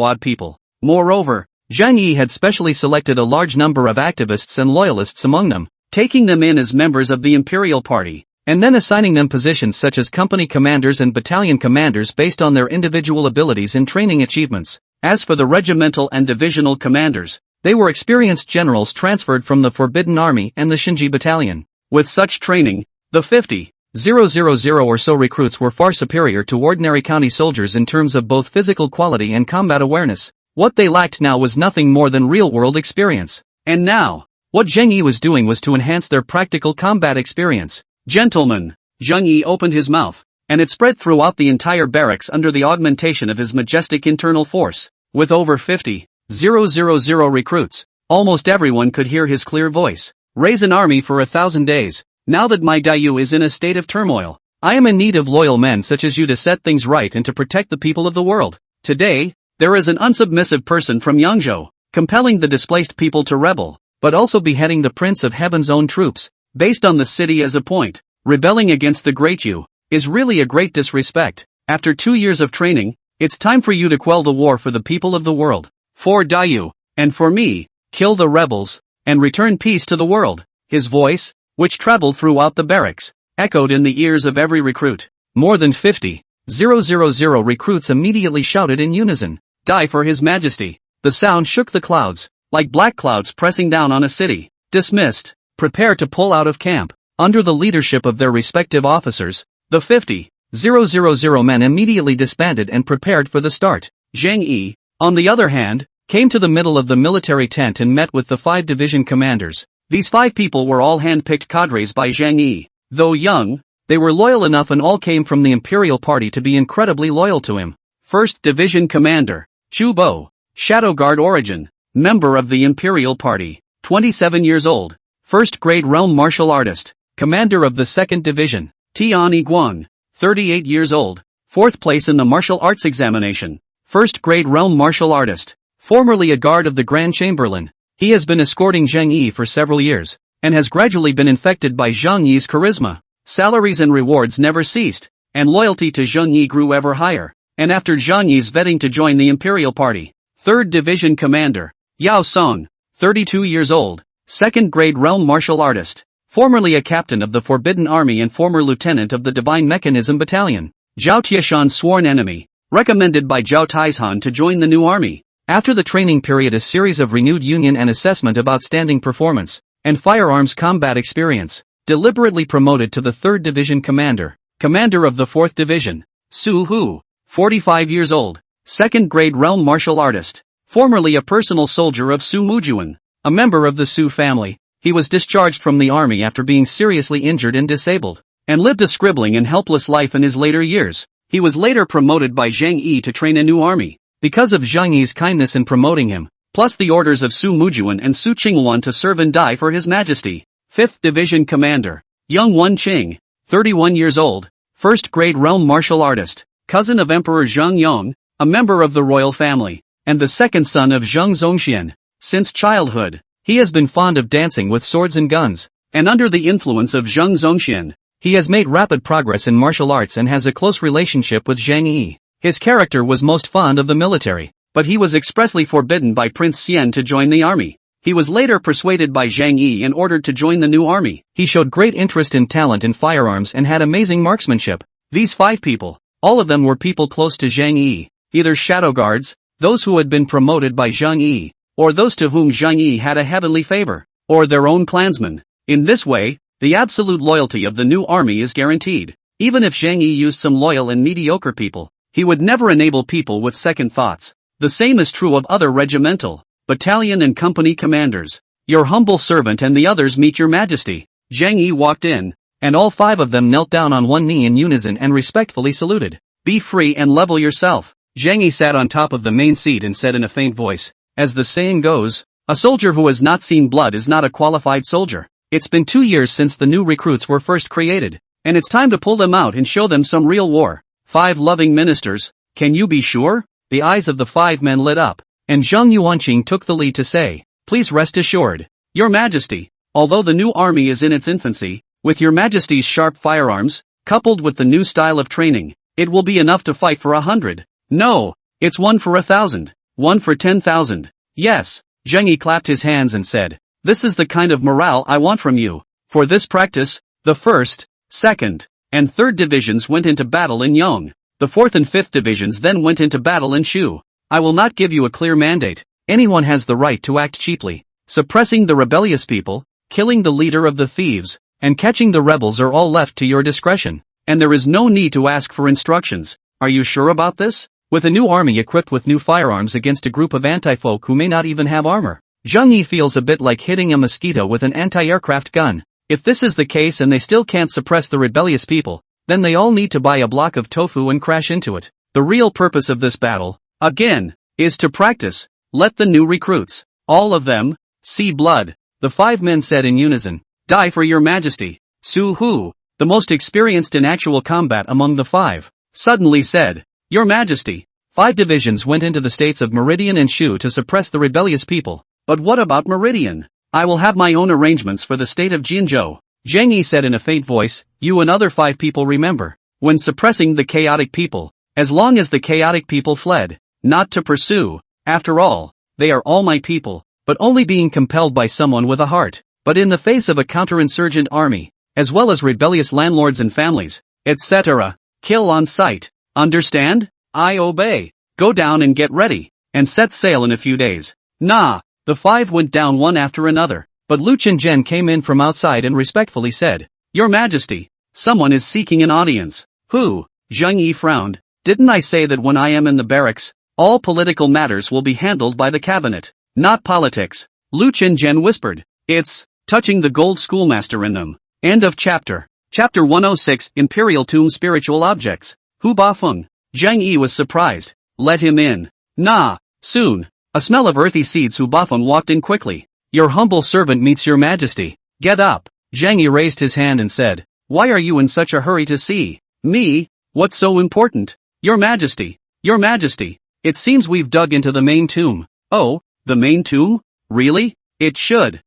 odd people. Moreover, Zhang Yi had specially selected a large number of activists and loyalists among them, taking them in as members of the Imperial Party, and then assigning them positions such as company commanders and battalion commanders based on their individual abilities and training achievements. As for the regimental and divisional commanders, they were experienced generals transferred from the Forbidden Army and the Shinji Battalion. With such training, the 50,000 or so recruits were far superior to ordinary county soldiers in terms of both physical quality and combat awareness. What they lacked now was nothing more than real-world experience. And now, what Zhang Yi was doing was to enhance their practical combat experience. "Gentlemen," Zhang Yi opened his mouth, and it spread throughout the entire barracks under the augmentation of his majestic internal force. With over 50,000 recruits, almost everyone could hear his clear voice. "Raise an army for 1,000 days. Now that my Dayu is in a state of turmoil, I am in need of loyal men such as you to set things right and to protect the people of the world. Today, there is an unsubmissive person from Yangzhou, compelling the displaced people to rebel, but also beheading the Prince of Heaven's own troops, based on the city as a point. Rebelling against the Great Yu is really a great disrespect. After 2 years of training, it's time for you to quell the war for the people of the world. For Dayu, and for me, kill the rebels, and return peace to the world." His voice, which traveled throughout the barracks, echoed in the ears of every recruit. More than 50,000 recruits immediately shouted in unison, "Die for His Majesty." The sound shook the clouds, like black clouds pressing down on a city. "Dismissed. Prepare to pull out of camp." Under the leadership of their respective officers, the 50,000 men immediately disbanded and prepared for the start. Zhang Yi, on the other hand, came to the middle of the military tent and met with the 5 division commanders. These 5 people were all hand-picked cadres by Zhang Yi. Though young, they were loyal enough and all came from the Imperial Party to be incredibly loyal to him. 1st Division Commander, Chu Bo, Shadow Guard origin, member of the Imperial Party, 27 years old, 1st grade realm martial artist, commander of the 2nd Division, Tian Guang, 38 years old, 4th place in the martial arts examination, 1st grade realm martial artist. Formerly a guard of the Grand Chamberlain, he has been escorting Zhang Yi for several years, and has gradually been infected by Zhang Yi's charisma. Salaries and rewards never ceased, and loyalty to Zhang Yi grew ever higher, and after Zhang Yi's vetting to join the Imperial Party, 3rd Division Commander, Yao Song, 32 years old, 2nd grade realm martial artist, formerly a captain of the Forbidden Army and former lieutenant of the Divine Mechanism Battalion, Zhao Tieshan's sworn enemy, recommended by Zhao Taishan to join the new army. After the training period, a series of renewed union and assessment of outstanding performance, and firearms combat experience, deliberately promoted to the 3rd Division Commander, Commander of the 4th Division, Su Hu, 45 years old, 2nd grade realm martial artist, formerly a personal soldier of Su Mujuan, a member of the Su family. He was discharged from the army after being seriously injured and disabled, and lived a scribbling and helpless life in his later years. He was later promoted by Zhang Yi to train a new army. Because of Zhang Yi's kindness in promoting him, plus the orders of Su Mujuan and Su Qingwan to serve and die for His Majesty. 5th Division Commander, Young Wen Qing, 31 years old, 1st grade realm martial artist, cousin of Emperor Zheng Yong, a member of the royal family, and the 2nd son of Zheng Zongxian. Since childhood, he has been fond of dancing with swords and guns, and under the influence of Zheng Zongxian, he has made rapid progress in martial arts and has a close relationship with Zhang Yi. His character was most fond of the military, but he was expressly forbidden by Prince Xian to join the army. He was later persuaded by Zhang Yi and ordered to join the new army. He showed great interest in talent in firearms and had amazing marksmanship. These 5 people, all of them were people close to Zhang Yi, either shadow guards, those who had been promoted by Zhang Yi, or those to whom Zhang Yi had a heavenly favor, or their own clansmen. In this way, the absolute loyalty of the new army is guaranteed. Even if Zhang Yi used some loyal and mediocre people, he would never enable people with second thoughts. The same is true of other regimental, battalion and company commanders. Your humble servant and the others meet your majesty. Zhang Yi walked in, and all 5 of them knelt down on one knee in unison and respectfully saluted. Be free and level yourself. Zhang Yi sat on top of the main seat and said in a faint voice, as the saying goes, a soldier who has not seen blood is not a qualified soldier. It's been 2 years since the new recruits were first created, and it's time to pull them out and show them some real war. 5 loving ministers, can you be sure? The eyes of the 5 men lit up, and Zhang Yuanqing took the lead to say, please rest assured, Your Majesty, although the new army is in its infancy, with Your Majesty's sharp firearms, coupled with the new style of training, it will be enough to fight for 100. No, it's 1 for 1,000, 1 for 10,000. Yes, Zhang Yi clapped his hands and said, this is the kind of morale I want from you. For this practice, the 1st, 2nd, and 3rd divisions went into battle in Yong. The 4th and 5th divisions then went into battle in Shu. I will not give you a clear mandate. Anyone has the right to act cheaply. Suppressing the rebellious people, killing the leader of the thieves, and catching the rebels are all left to your discretion. And there is no need to ask for instructions. Are you sure about this? With a new army equipped with new firearms against a group of anti-folk who may not even have armor, Zhang Yi feels a bit like hitting a mosquito with an anti-aircraft gun. If this is the case and they still can't suppress the rebellious people, then they all need to buy a block of tofu and crash into it. The real purpose of this battle, again, is to practice. Let the new recruits, all of them, see blood. The 5 men said in unison, die for Your Majesty. Su Hu, the most experienced in actual combat among the 5, suddenly said, Your Majesty. 5 divisions went into the states of Meridian and Shu to suppress the rebellious people. But what about Meridian? I will have my own arrangements for the state of Jinzhou. Zhang Yi said in a faint voice, you and other 5 people remember, when suppressing the chaotic people, as long as the chaotic people fled, not to pursue, after all, they are all my people, but only being compelled by someone with a heart. But in the face of a counterinsurgent army, as well as rebellious landlords and families, etc., kill on sight. Understand? I obey. Go down and get ready, and set sail in a few days. Nah. The 5 went down one after another, but Lu Chenzhen came in from outside and respectfully said, Your Majesty, someone is seeking an audience. Who? Zhang Yi frowned. Didn't I say that when I am in the barracks, all political matters will be handled by the cabinet, not politics? Lu Chenzhen whispered. It's touching the gold schoolmaster in them. End of chapter. Chapter 106, Imperial Tomb Spiritual Objects. Hu Bafeng. Zhang Yi was surprised. Let him in. Nah, soon. A smell of earthy seeds. Hu Bafeng walked in quickly. Your humble servant meets Your Majesty. Get up. Zhang Yi raised his hand and said, why are you in such a hurry to see me? What's so important? Your Majesty. Your Majesty. It seems we've dug into the main tomb. Oh, the main tomb? Really? It should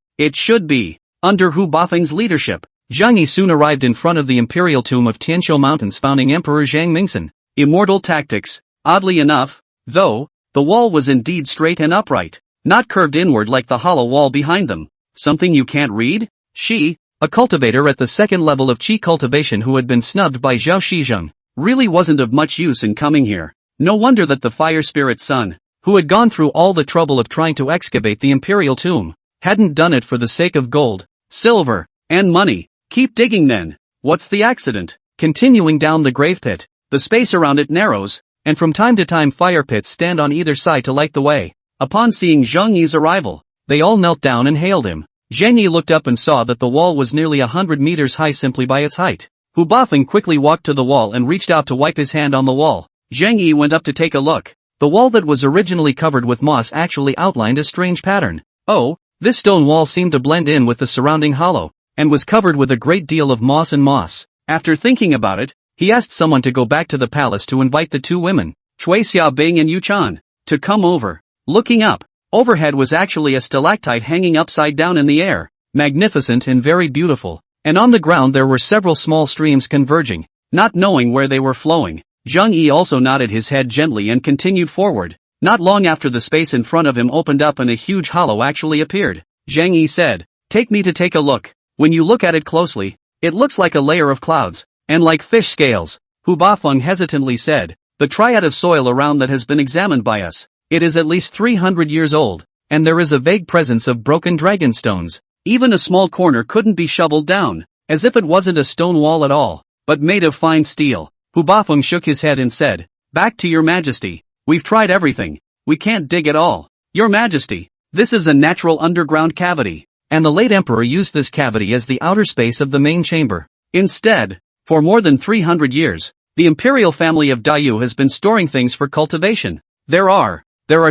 be. Under Hu Bafeng's leadership, Zhang Yi soon arrived in front of the imperial tomb of Tianqiu Mountain's founding emperor Zhang Mingsan. Immortal tactics. Oddly enough, though, the wall was indeed straight and upright, not curved inward like the hollow wall behind them. Something you can't read? She, a cultivator at the 2nd level of Qi cultivation who had been snubbed by Zhao Shizheng, really wasn't of much use in coming here. No wonder that the fire spirit's son, who had gone through all the trouble of trying to excavate the imperial tomb, hadn't done it for the sake of gold, silver, and money. Keep digging then. What's the accident? Continuing down the grave pit, the space around it narrows, and from time to time fire pits stand on either side to light the way. Upon seeing Zhang Yi's arrival, they all knelt down and hailed him. Zhang Yi looked up and saw that the wall was nearly 100 meters high simply by its height. Hu Bafeng quickly walked to the wall and reached out to wipe his hand on the wall. Zhang Yi went up to take a look. The wall that was originally covered with moss actually outlined a strange pattern. Oh, this stone wall seemed to blend in with the surrounding hollow, and was covered with a great deal of moss and moss. After thinking about it, he asked someone to go back to the palace to invite the 2 women, Cui Xiaobing and Yu Chan, to come over. Looking up, overhead was actually a stalactite hanging upside down in the air, magnificent and very beautiful, and on the ground there were several small streams converging. Not knowing where they were flowing, Zhang Yi also nodded his head gently and continued forward. Not long after, the space in front of him opened up and a huge hollow actually appeared. Zhang Yi said, take me to take a look. When you look at it closely, it looks like a layer of clouds, and like fish scales. Hu Bafeng hesitantly said, the triad of soil around that has been examined by us, It is at least 300 years old, and there is a vague presence of broken dragon stones. Even a small corner couldn't be shoveled down, as if it wasn't a stone wall at all, but made of fine steel. Hu Bafeng shook his head and said, "Back to your majesty. We've tried everything. We can't dig at all. Your majesty, this is a natural underground cavity." And the late emperor used this cavity as the outer space of the main chamber. Instead, for more than 300 years, the imperial family of Dayu has been storing things for cultivation. There are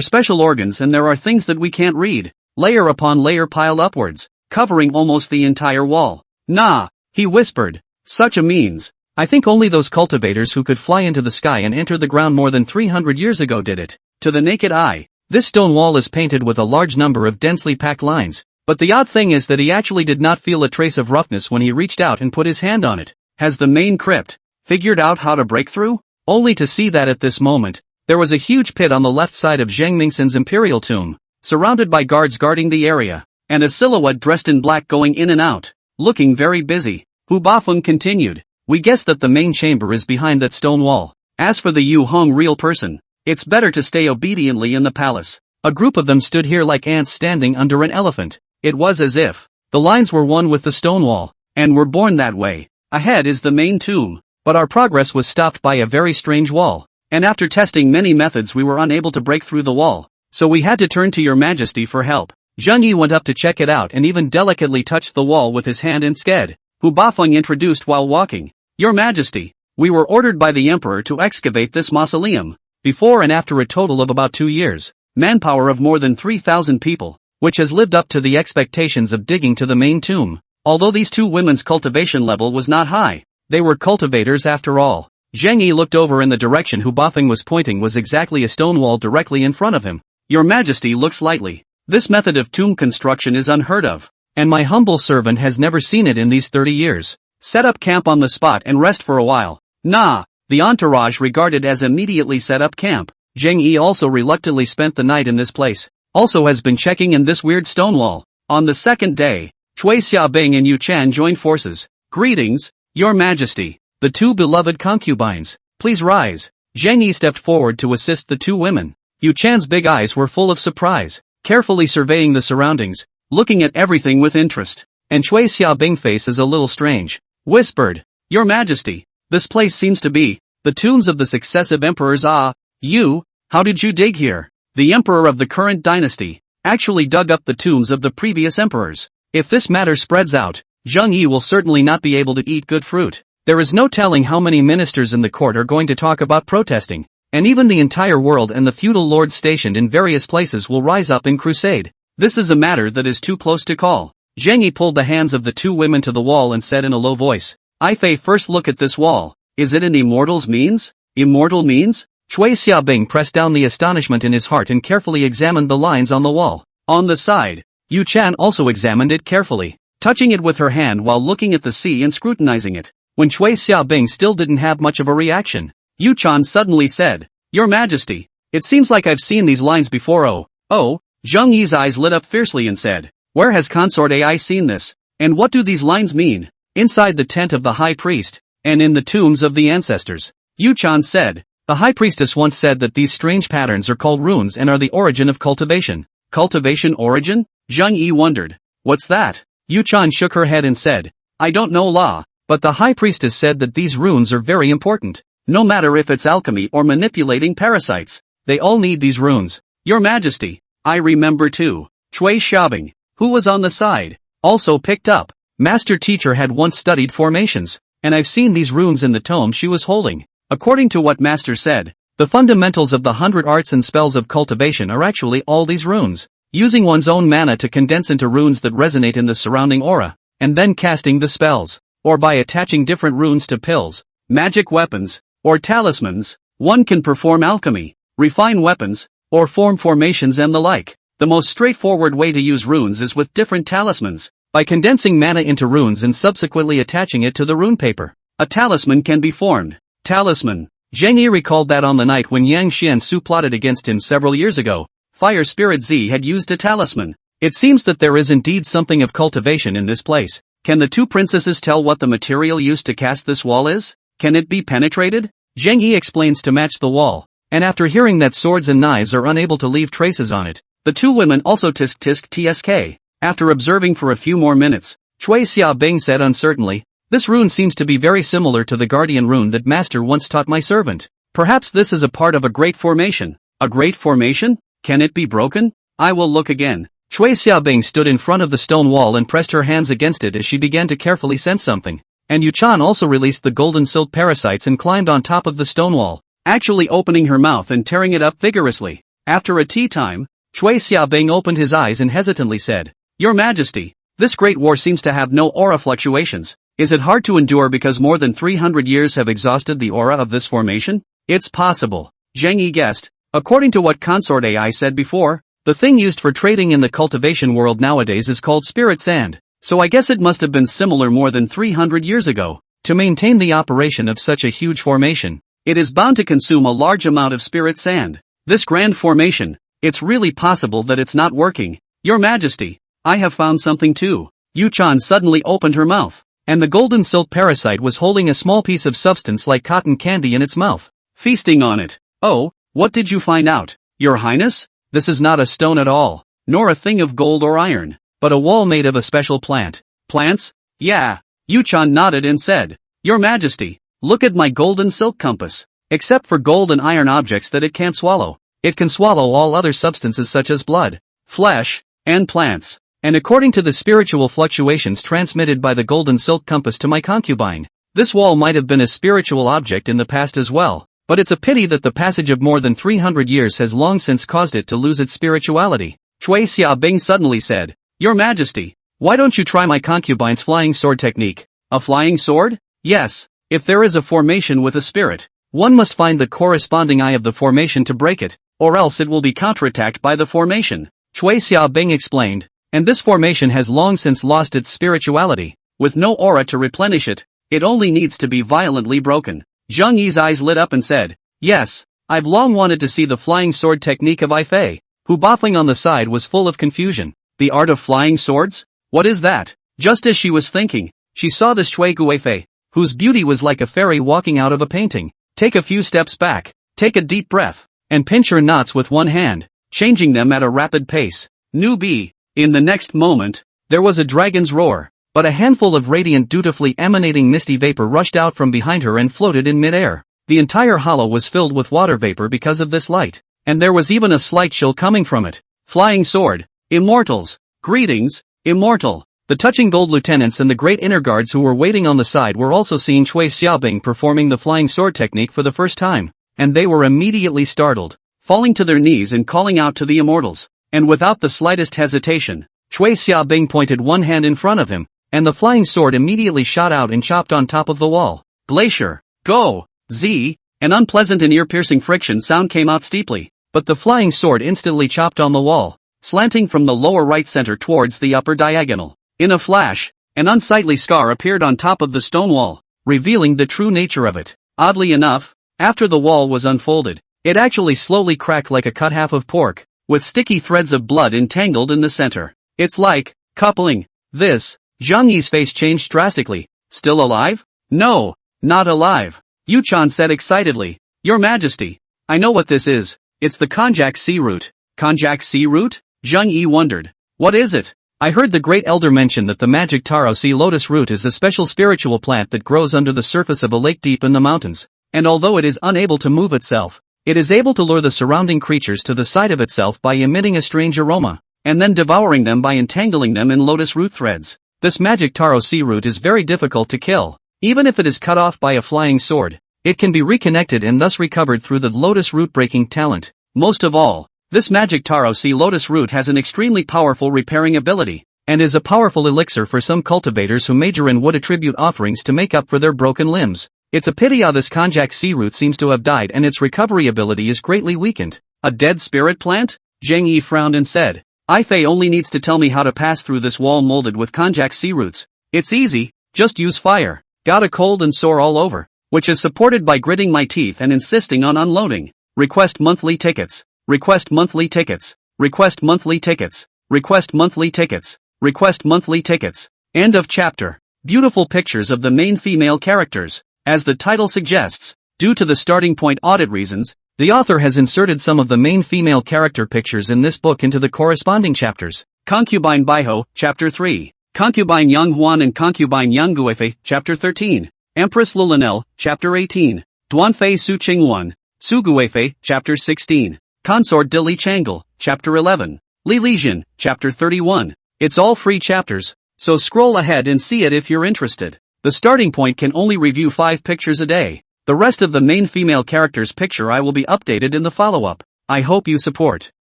special organs and there are things that we can't read, layer upon layer piled upwards, covering almost the entire wall. "Nah," he whispered. "Such a means. I think only those cultivators who could fly into the sky and enter the ground more than 300 years ago did it." To the naked eye, this stone wall is painted with a large number of densely packed lines, but the odd thing is that he actually did not feel a trace of roughness when he reached out and put his hand on it. Has the main crypt figured out how to break through? Only to see that at this moment, there was a huge pit on the left side of Zheng Mingsen's imperial tomb, surrounded by guards guarding the area, and a silhouette dressed in black going in and out, looking very busy. Hu Bafeng continued, "We guess that the main chamber is behind that stone wall. As for the Yu Hong real person, it's better to stay obediently in the palace." A group of them stood here like ants standing under an elephant. It was as if the lines were one with the stone wall, and were born that way. Ahead is the main tomb, but our progress was stopped by a very strange wall, and after testing many methods we were unable to break through the wall, so we had to turn to your majesty for help. Zheng Yi went up to check it out and even delicately touched the wall with his hand instead. Hu Bafeng introduced while walking, "Your majesty, we were ordered by the emperor to excavate this mausoleum. Before and after a total of about 2 years, manpower of more than 3,000 people, which has lived up to the expectations of digging to the main tomb. Although these two women's cultivation level was not high, they were cultivators after all." Zheng Yi looked over in the direction Hu Bafeng was pointing was exactly a stone wall directly in front of him. "Your majesty looks slightly. This method of tomb construction is unheard of, and my humble servant has never seen it in these 30 years. Set up camp on the spot and rest for a while." "Nah," the entourage regarded as immediately set up camp. Zheng Yi also reluctantly spent the night in this place, also has been checking in this weird stone wall. On the second day, Cui Xiaobing and Yu Chan joined forces. "Greetings, your majesty, the two beloved concubines. Please rise." Zheng Yi stepped forward to assist the two women. Yu Chan's big eyes were full of surprise, carefully surveying the surroundings, looking at everything with interest. And Cui Xiaobing's face is a little strange. Whispered, "Your majesty, this place seems to be the tombs of the successive emperors." "Ah, you, how did you dig here?" "The emperor of the current dynasty actually dug up the tombs of the previous emperors. If this matter spreads out, Zheng Yi will certainly not be able to eat good fruit. There is no telling how many ministers in the court are going to talk about protesting, and even the entire world and the feudal lords stationed in various places will rise up in crusade. This is a matter that is too close to call." Zheng Yi pulled the hands of the two women to the wall and said in a low voice, "I Fei, first look at this wall. Is it an immortal's means?" "Immortal means?" Cui Xiaobing pressed down the astonishment in his heart and carefully examined the lines on the wall. On the side, Yu Chan also examined it carefully, touching it with her hand while looking at the sea and scrutinizing it. When Cui Xiaobing still didn't have much of a reaction, Yu Chan suddenly said, "Your majesty, it seems like I've seen these lines before." Oh, Zheng Yi's eyes lit up fiercely and said, "Where has Consort Ai seen this? And what do these lines mean?" "Inside the tent of the high priest, and in the tombs of the ancestors," Yu Chan said. "The high priestess once said that these strange patterns are called runes and are the origin of cultivation." "Cultivation origin?" Zheng Yi wondered. "What's that?" Yu Chan shook her head and said, "I don't know law, but the high priestess said that these runes are very important. No matter if it's alchemy or manipulating parasites, they all need these runes." "Your majesty, I remember too." Cui Xiaobing, who was on the side, also picked up. "Master teacher had once studied formations, and I've seen these runes in the tome she was holding. According to what master said, the fundamentals of the 100 arts and spells of cultivation are actually all these runes. Using one's own mana to condense into runes that resonate in the surrounding aura, and then casting the spells, or by attaching different runes to pills, magic weapons, or talismans, one can perform alchemy, refine weapons, or form formations and the like. The most straightforward way to use runes is with different talismans, by condensing mana into runes and subsequently attaching it to the rune paper. A talisman can be formed. Talisman. Zheng Yi recalled that on the night when Yang Xiansu plotted against him several years ago, Fire Spirit Z had used a talisman. It seems that there is indeed something of cultivation in this place. Can the two princesses tell what the material used to cast this wall is? Can it be penetrated? Zheng Yi explains to match the wall, and after hearing that swords and knives are unable to leave traces on it, the two women also tisk tsk. After observing for a few more minutes, Chui Xiaobing said uncertainly, "This rune seems to be very similar to the guardian rune that master once taught my servant. Perhaps this is a part of a great formation." "A great formation? Can it be broken? I will look again." Chui Xiaobing stood in front of the stone wall and pressed her hands against it as she began to carefully sense something. And Yuchan also released the golden silk parasites and climbed on top of the stone wall, actually opening her mouth and tearing it up vigorously. After a tea time, Chui Xiaobing opened his eyes and hesitantly said, "Your Majesty, this great war seems to have no aura fluctuations. Is it hard to endure because more than 300 years have exhausted the aura of this formation?" "It's possible," Zhang Yi guessed. According to what Consort AI said before, the thing used for trading in the cultivation world nowadays is called spirit sand, so I guess it must have been similar more than 300 years ago. To maintain the operation of such a huge formation, it is bound to consume a large amount of spirit sand. This grand formation, it's really possible that it's not working. "Your Majesty, I have found something too." Yuchan suddenly opened her mouth, and the golden silk parasite was holding a small piece of substance like cotton candy in its mouth, feasting on it. "Oh, what did you find out, Your Highness? This is not a stone at all, nor a thing of gold or iron, but a wall made of a special plant." "Plants? Yeah." Yuchan nodded and said, "Your Majesty, look at my golden silk compass. Except for gold and iron objects that it can't swallow, it can swallow all other substances such as blood, flesh, and plants. And according to the spiritual fluctuations transmitted by the golden silk compass to my concubine, this wall might have been a spiritual object in the past as well. But it's a pity that the passage of more than 300 years has long since caused it to lose its spirituality." Chui Xiaobing suddenly said, "Your Majesty, why don't you try my concubine's flying sword technique?" "A flying sword? Yes. If there is a formation with a spirit, one must find the corresponding eye of the formation to break it, or else it will be counterattacked by the formation," Chui Xiaobing explained. "And this formation has long since lost its spirituality. With no aura to replenish it, it only needs to be violently broken." Zhang Yi's eyes lit up and said, "Yes, I've long wanted to see the flying sword technique of Ifei," who baffling on the side was full of confusion. "The art of flying swords? What is that?" Just as she was thinking, she saw this Shui Guifei, whose beauty was like a fairy walking out of a painting, take a few steps back, take a deep breath, and pinch her knots with one hand, changing them at a rapid pace. "Newbie." In the next moment, there was a dragon's roar. But a handful of radiant dutifully emanating misty vapor rushed out from behind her and floated in midair. The entire hollow was filled with water vapor because of this light, and there was even a slight chill coming from it. "Flying sword, immortals, greetings, immortal." The touching gold lieutenants and the great inner guards who were waiting on the side were also seeing Chui Xiaobing performing the flying sword technique for the first time, and they were immediately startled, falling to their knees and calling out to the immortals. And without the slightest hesitation, Chui Xiaobing pointed one hand in front of him, and the flying sword immediately shot out and chopped on top of the wall. "Glacier, go, Z!" An unpleasant and ear-piercing friction sound came out steeply, but the flying sword instantly chopped on the wall, slanting from the lower right center towards the upper diagonal. In a flash, an unsightly scar appeared on top of the stone wall, revealing the true nature of it. Oddly enough, after the wall was unfolded, it actually slowly cracked like a cut half of pork, with sticky threads of blood entangled in the center. "It's like coupling." This, Zhang Yi's face changed drastically. "Still alive?" "No, not alive," Yuchan said excitedly. "Your Majesty, I know what this is. It's the konjac sea root." "Konjac sea root?" Zhang Yi wondered. "What is it?" "I heard the great elder mention that the magic taro sea lotus root is a special spiritual plant that grows under the surface of a lake deep in the mountains, and although it is unable to move itself, it is able to lure the surrounding creatures to the side of itself by emitting a strange aroma, and then devouring them by entangling them in lotus root threads. This magic taro sea root is very difficult to kill. Even if it is cut off by a flying sword, it can be reconnected and thus recovered through the lotus root breaking talent. Most of all, this magic taro sea lotus root has an extremely powerful repairing ability, and is a powerful elixir for some cultivators who major in wood attribute offerings to make up for their broken limbs. It's a pity how this konjac sea root seems to have died and its recovery ability is greatly weakened. "A dead spirit plant?" Zhang Yi frowned and said. "Ifei only needs to tell me how to pass through this wall molded with konjac sea roots. It's easy, just use fire." "Got a cold and sore all over, which is supported by gritting my teeth and insisting on unloading. Request monthly tickets. Request monthly tickets. Request monthly tickets. Request monthly tickets. Request monthly tickets." End of chapter. Beautiful pictures of the main female characters. As the title suggests, due to the starting point audit reasons, The author has inserted some of the main female character pictures in this book into the corresponding chapters. Concubine Baiho, Chapter 3. Concubine Yang Huan and Concubine Yang Guifei, Chapter 13. Empress Lulinel, Chapter 18. Duanfei Su Qingwan, Su Guifei, Chapter 16. Consort de Li Changle, Chapter 11. Li Lijin, Chapter 31. It's all free chapters, so scroll ahead and see it if you're interested. The starting point can only review 5 pictures a day. The rest of the main female character's picture I will be updated in the follow-up. I hope you support.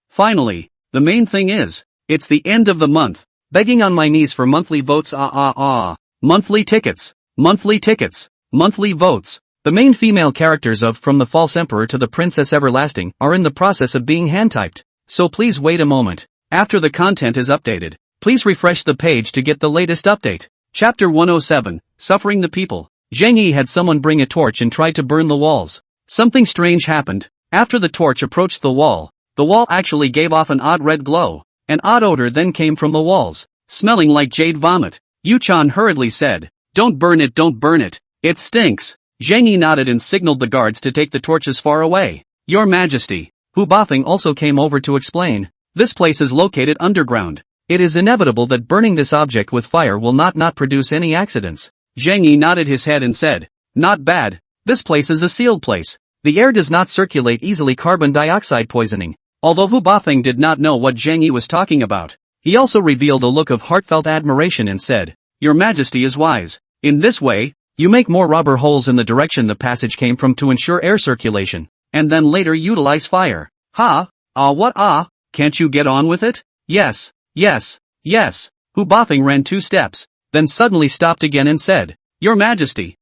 Finally, the main thing is, it's the end of the month. Begging on my knees for monthly votes. Monthly tickets. Monthly tickets. Monthly votes. The main female characters of From the False Emperor to the Princess Everlasting are in the process of being hand-typed. So please wait a moment. After the content is updated, please refresh the page to get the latest update. Chapter 107, Suffering the People. Zheng Yi had someone bring a torch and tried to burn the walls. Something strange happened. After the torch approached the wall actually gave off an odd red glow. An odd odor then came from the walls, smelling like jade vomit. Yu Chan hurriedly said, "Don't burn it, don't burn it. It stinks." Zheng Yi nodded and signaled the guards to take the torches far away. "Your Majesty." Hu Bafeng also came over to explain. "This place is located underground. It is inevitable that burning this object with fire will not produce any accidents." Zheng Yi nodded his head and said, "Not bad. This place is a sealed place. The air does not circulate easily, carbon dioxide poisoning." Although Hu Bafeng did not know what Zheng Yi was talking about, he also revealed a look of heartfelt admiration and said, "Your Majesty is wise. In this way, you make more rubber holes in the direction the passage came from to ensure air circulation, and then later utilize fire." What? Can't you get on with it? Yes. Hu Bafeng ran 2 steps, then suddenly stopped again and said, Your Majesty,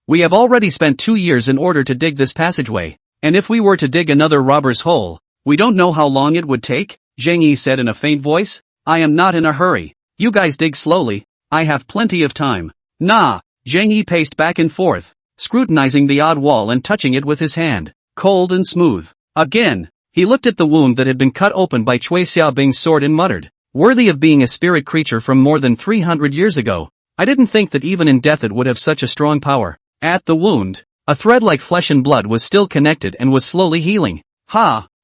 we have already spent 2 years in order to dig this passageway, and if we were to dig another robber's hole, we don't know how long it would take." Zheng Yi said in a faint voice. "I am not in a hurry. You guys dig slowly. I have plenty of time." "Nah." Zheng Yi paced back and forth, scrutinizing the odd wall and touching it with his hand. Cold and smooth. Again, he looked at the wound that had been cut open by Cui Xiaobing's sword and muttered, "Worthy of being a spirit creature from more than 300 years ago. I didn't think that even in death it would have such a strong power." At the wound, a thread like flesh and blood was still connected and was slowly healing.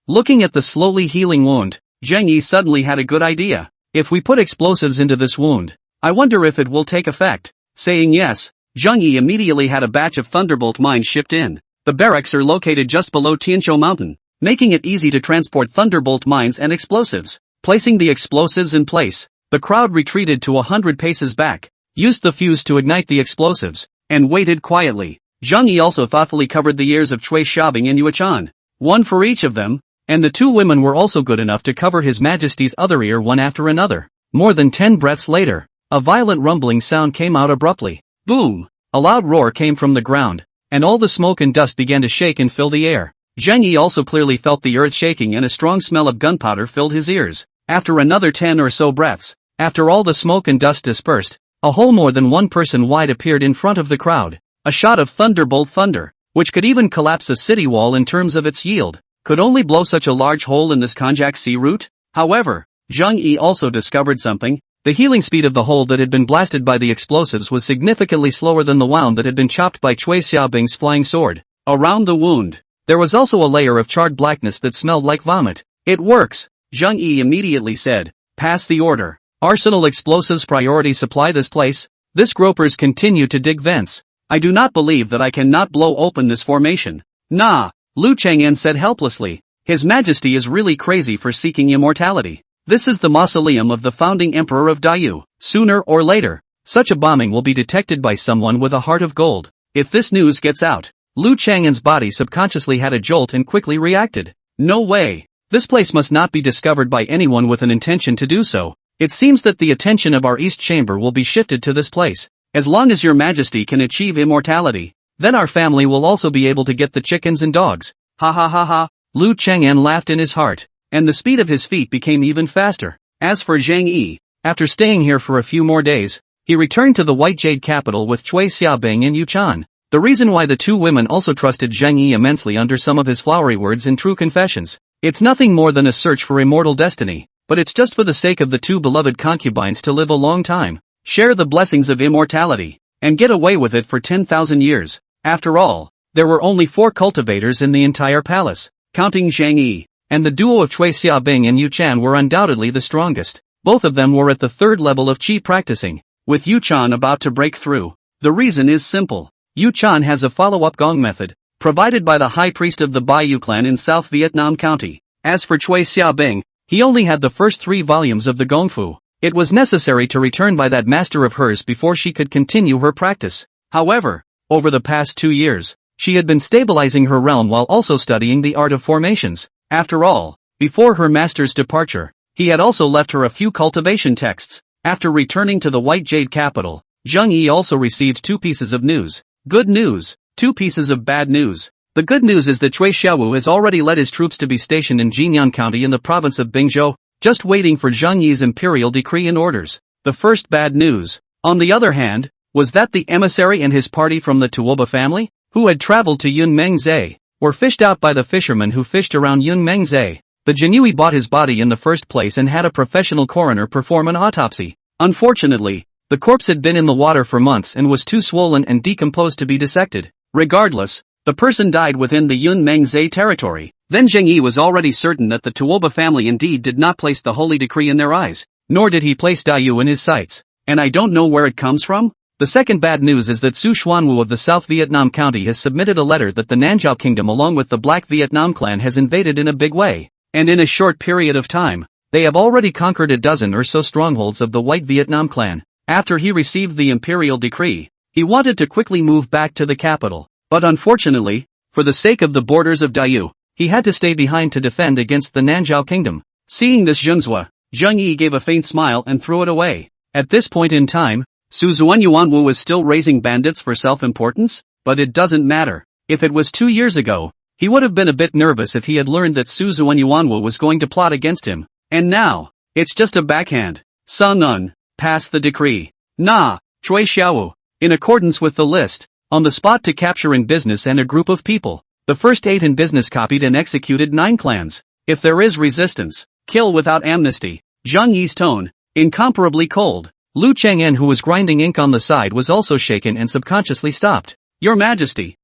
Looking at the slowly healing wound, Zheng Yi suddenly had a good idea. "If we put explosives into this wound, I wonder if it will take effect." Saying yes, Zheng Yi immediately had a batch of Thunderbolt mines shipped in. The barracks are located just below Tianzhou Mountain, making it easy to transport Thunderbolt mines and explosives. Placing the explosives in place, the crowd retreated to 100 paces back, used the fuse to ignite the explosives, and waited quietly. Zheng Yi also thoughtfully covered the ears of Cui Xiaobing and Yuechan, one for each of them, and the 2 women were also good enough to cover His Majesty's other ear one after another. More than 10 breaths later, a violent rumbling sound came out abruptly. Boom! A loud roar came from the ground, and all the smoke and dust began to shake and fill the air. Zheng Yi also clearly felt the earth shaking and a strong smell of gunpowder filled his ears. After another 10 or so breaths, after all the smoke and dust dispersed, a hole more than 1 person wide appeared in front of the crowd. A shot of Thunderbolt thunder, which could even collapse a city wall in terms of its yield, could only blow such a large hole in this Konjac Sea route. However, Zheng Yi also discovered something. The healing speed of the hole that had been blasted by the explosives was significantly slower than the wound that had been chopped by Cui Xiaobing's flying sword. Around the wound, there was also a layer of charred blackness that smelled like vomit. "It works," Zheng Yi immediately said. "Pass the order. Arsenal explosives priority supply this place." This gropers continue to dig vents. "I do not believe that I cannot blow open this formation." "Nah," Lu Chang'an said helplessly. "His Majesty is really crazy for seeking immortality. This is the mausoleum of the founding emperor of Dayu. Sooner or later, such a bombing will be detected by someone with a heart of gold. If this news gets out." Lu Chang'an's body subconsciously had a jolt and quickly reacted. "No way. This place must not be discovered by anyone with an intention to do so. It seems that the attention of our East Chamber will be shifted to this place. As long as your Majesty can achieve immortality, then our family will also be able to get the chickens and dogs." Ha. Lu Chang'an laughed in his heart, and the speed of his feet became even faster. As for Zheng Yi, after staying here for a few more days, he returned to the White Jade capital with Cui Xiaobing and Yuchan. The reason why the 2 women also trusted Zheng Yi immensely under some of his flowery words and true confessions. It's nothing more than a search for immortal destiny, but it's just for the sake of the 2 beloved concubines to live a long time, share the blessings of immortality, and get away with it for 10,000 years. After all, There were only 4 cultivators in the entire palace, counting Zhang Yi, and the duo of Chui Xiaobing and Yu Chan were undoubtedly the strongest. Both of them were at the 3rd level of Qi practicing, with Yu Chan about to break through. The reason is simple. Yu Chan has a follow-up gong method, provided by the high priest of the Baiyu clan in South Vietnam County. As for Chui Xiaobing, he only had the first 3 volumes of the Gongfu. It was necessary to return by that master of hers before she could continue her practice. However, over the past 2 years, she had been stabilizing her realm while also studying the art of formations. After all, before her master's departure, he had also left her a few cultivation texts. After returning to the White Jade capital, Zhang Yi also received 2 pieces of news. Good news, 2 pieces of bad news. The good news is that Chui Xiaowu has already led his troops to be stationed in Jinyan County in the province of Bingzhou, just waiting for Zhang Yi's imperial decree and orders. The first bad news, on the other hand, was that the emissary and his party from the Tuoba family, who had traveled to Yunmengzhe, were fished out by the fishermen who fished around Yunmengzhe. The Jinui bought his body in the first place and had a professional coroner perform an autopsy. Unfortunately, the corpse had been in the water for months and was too swollen and decomposed to be dissected. Regardless, the person died within the Yunmengzhe territory. Then Zheng Yi was already certain that the Tuoba family indeed did not place the holy decree in their eyes, nor did he place Daiyu in his sights. And I don't know where it comes from? The second bad news is that Su Xuanwu of the South Vietnam County has submitted a letter that the Nanzhao Kingdom along with the Black Vietnam clan has invaded in a big way. And in a short period of time, they have already conquered a dozen or so strongholds of the White Vietnam clan. After he received the imperial decree, he wanted to quickly move back to the capital. But unfortunately, for the sake of the borders of Daiyu, he had to stay behind to defend against the Nanzhao Kingdom. Seeing this Zhang Yi gave a faint smile and threw it away. At this point in time, Su Zuanyuanwu was still raising bandits for self-importance, but it doesn't matter. If it was 2 years ago, he would have been a bit nervous if he had learned that Su Zuanyuanwu was going to plot against him. And now, it's just a backhand. Sun Un, pass the decree. Nah, Chui Xiaowu, in accordance with the list, on the spot to capture in business and a group of people. The first 8 in business copied and executed 9 clans. If there is resistance, kill without amnesty. Zhang Yi's tone, incomparably cold. Lu Cheng'en, who was grinding ink on the side, was also shaken and subconsciously stopped. Your Majesty,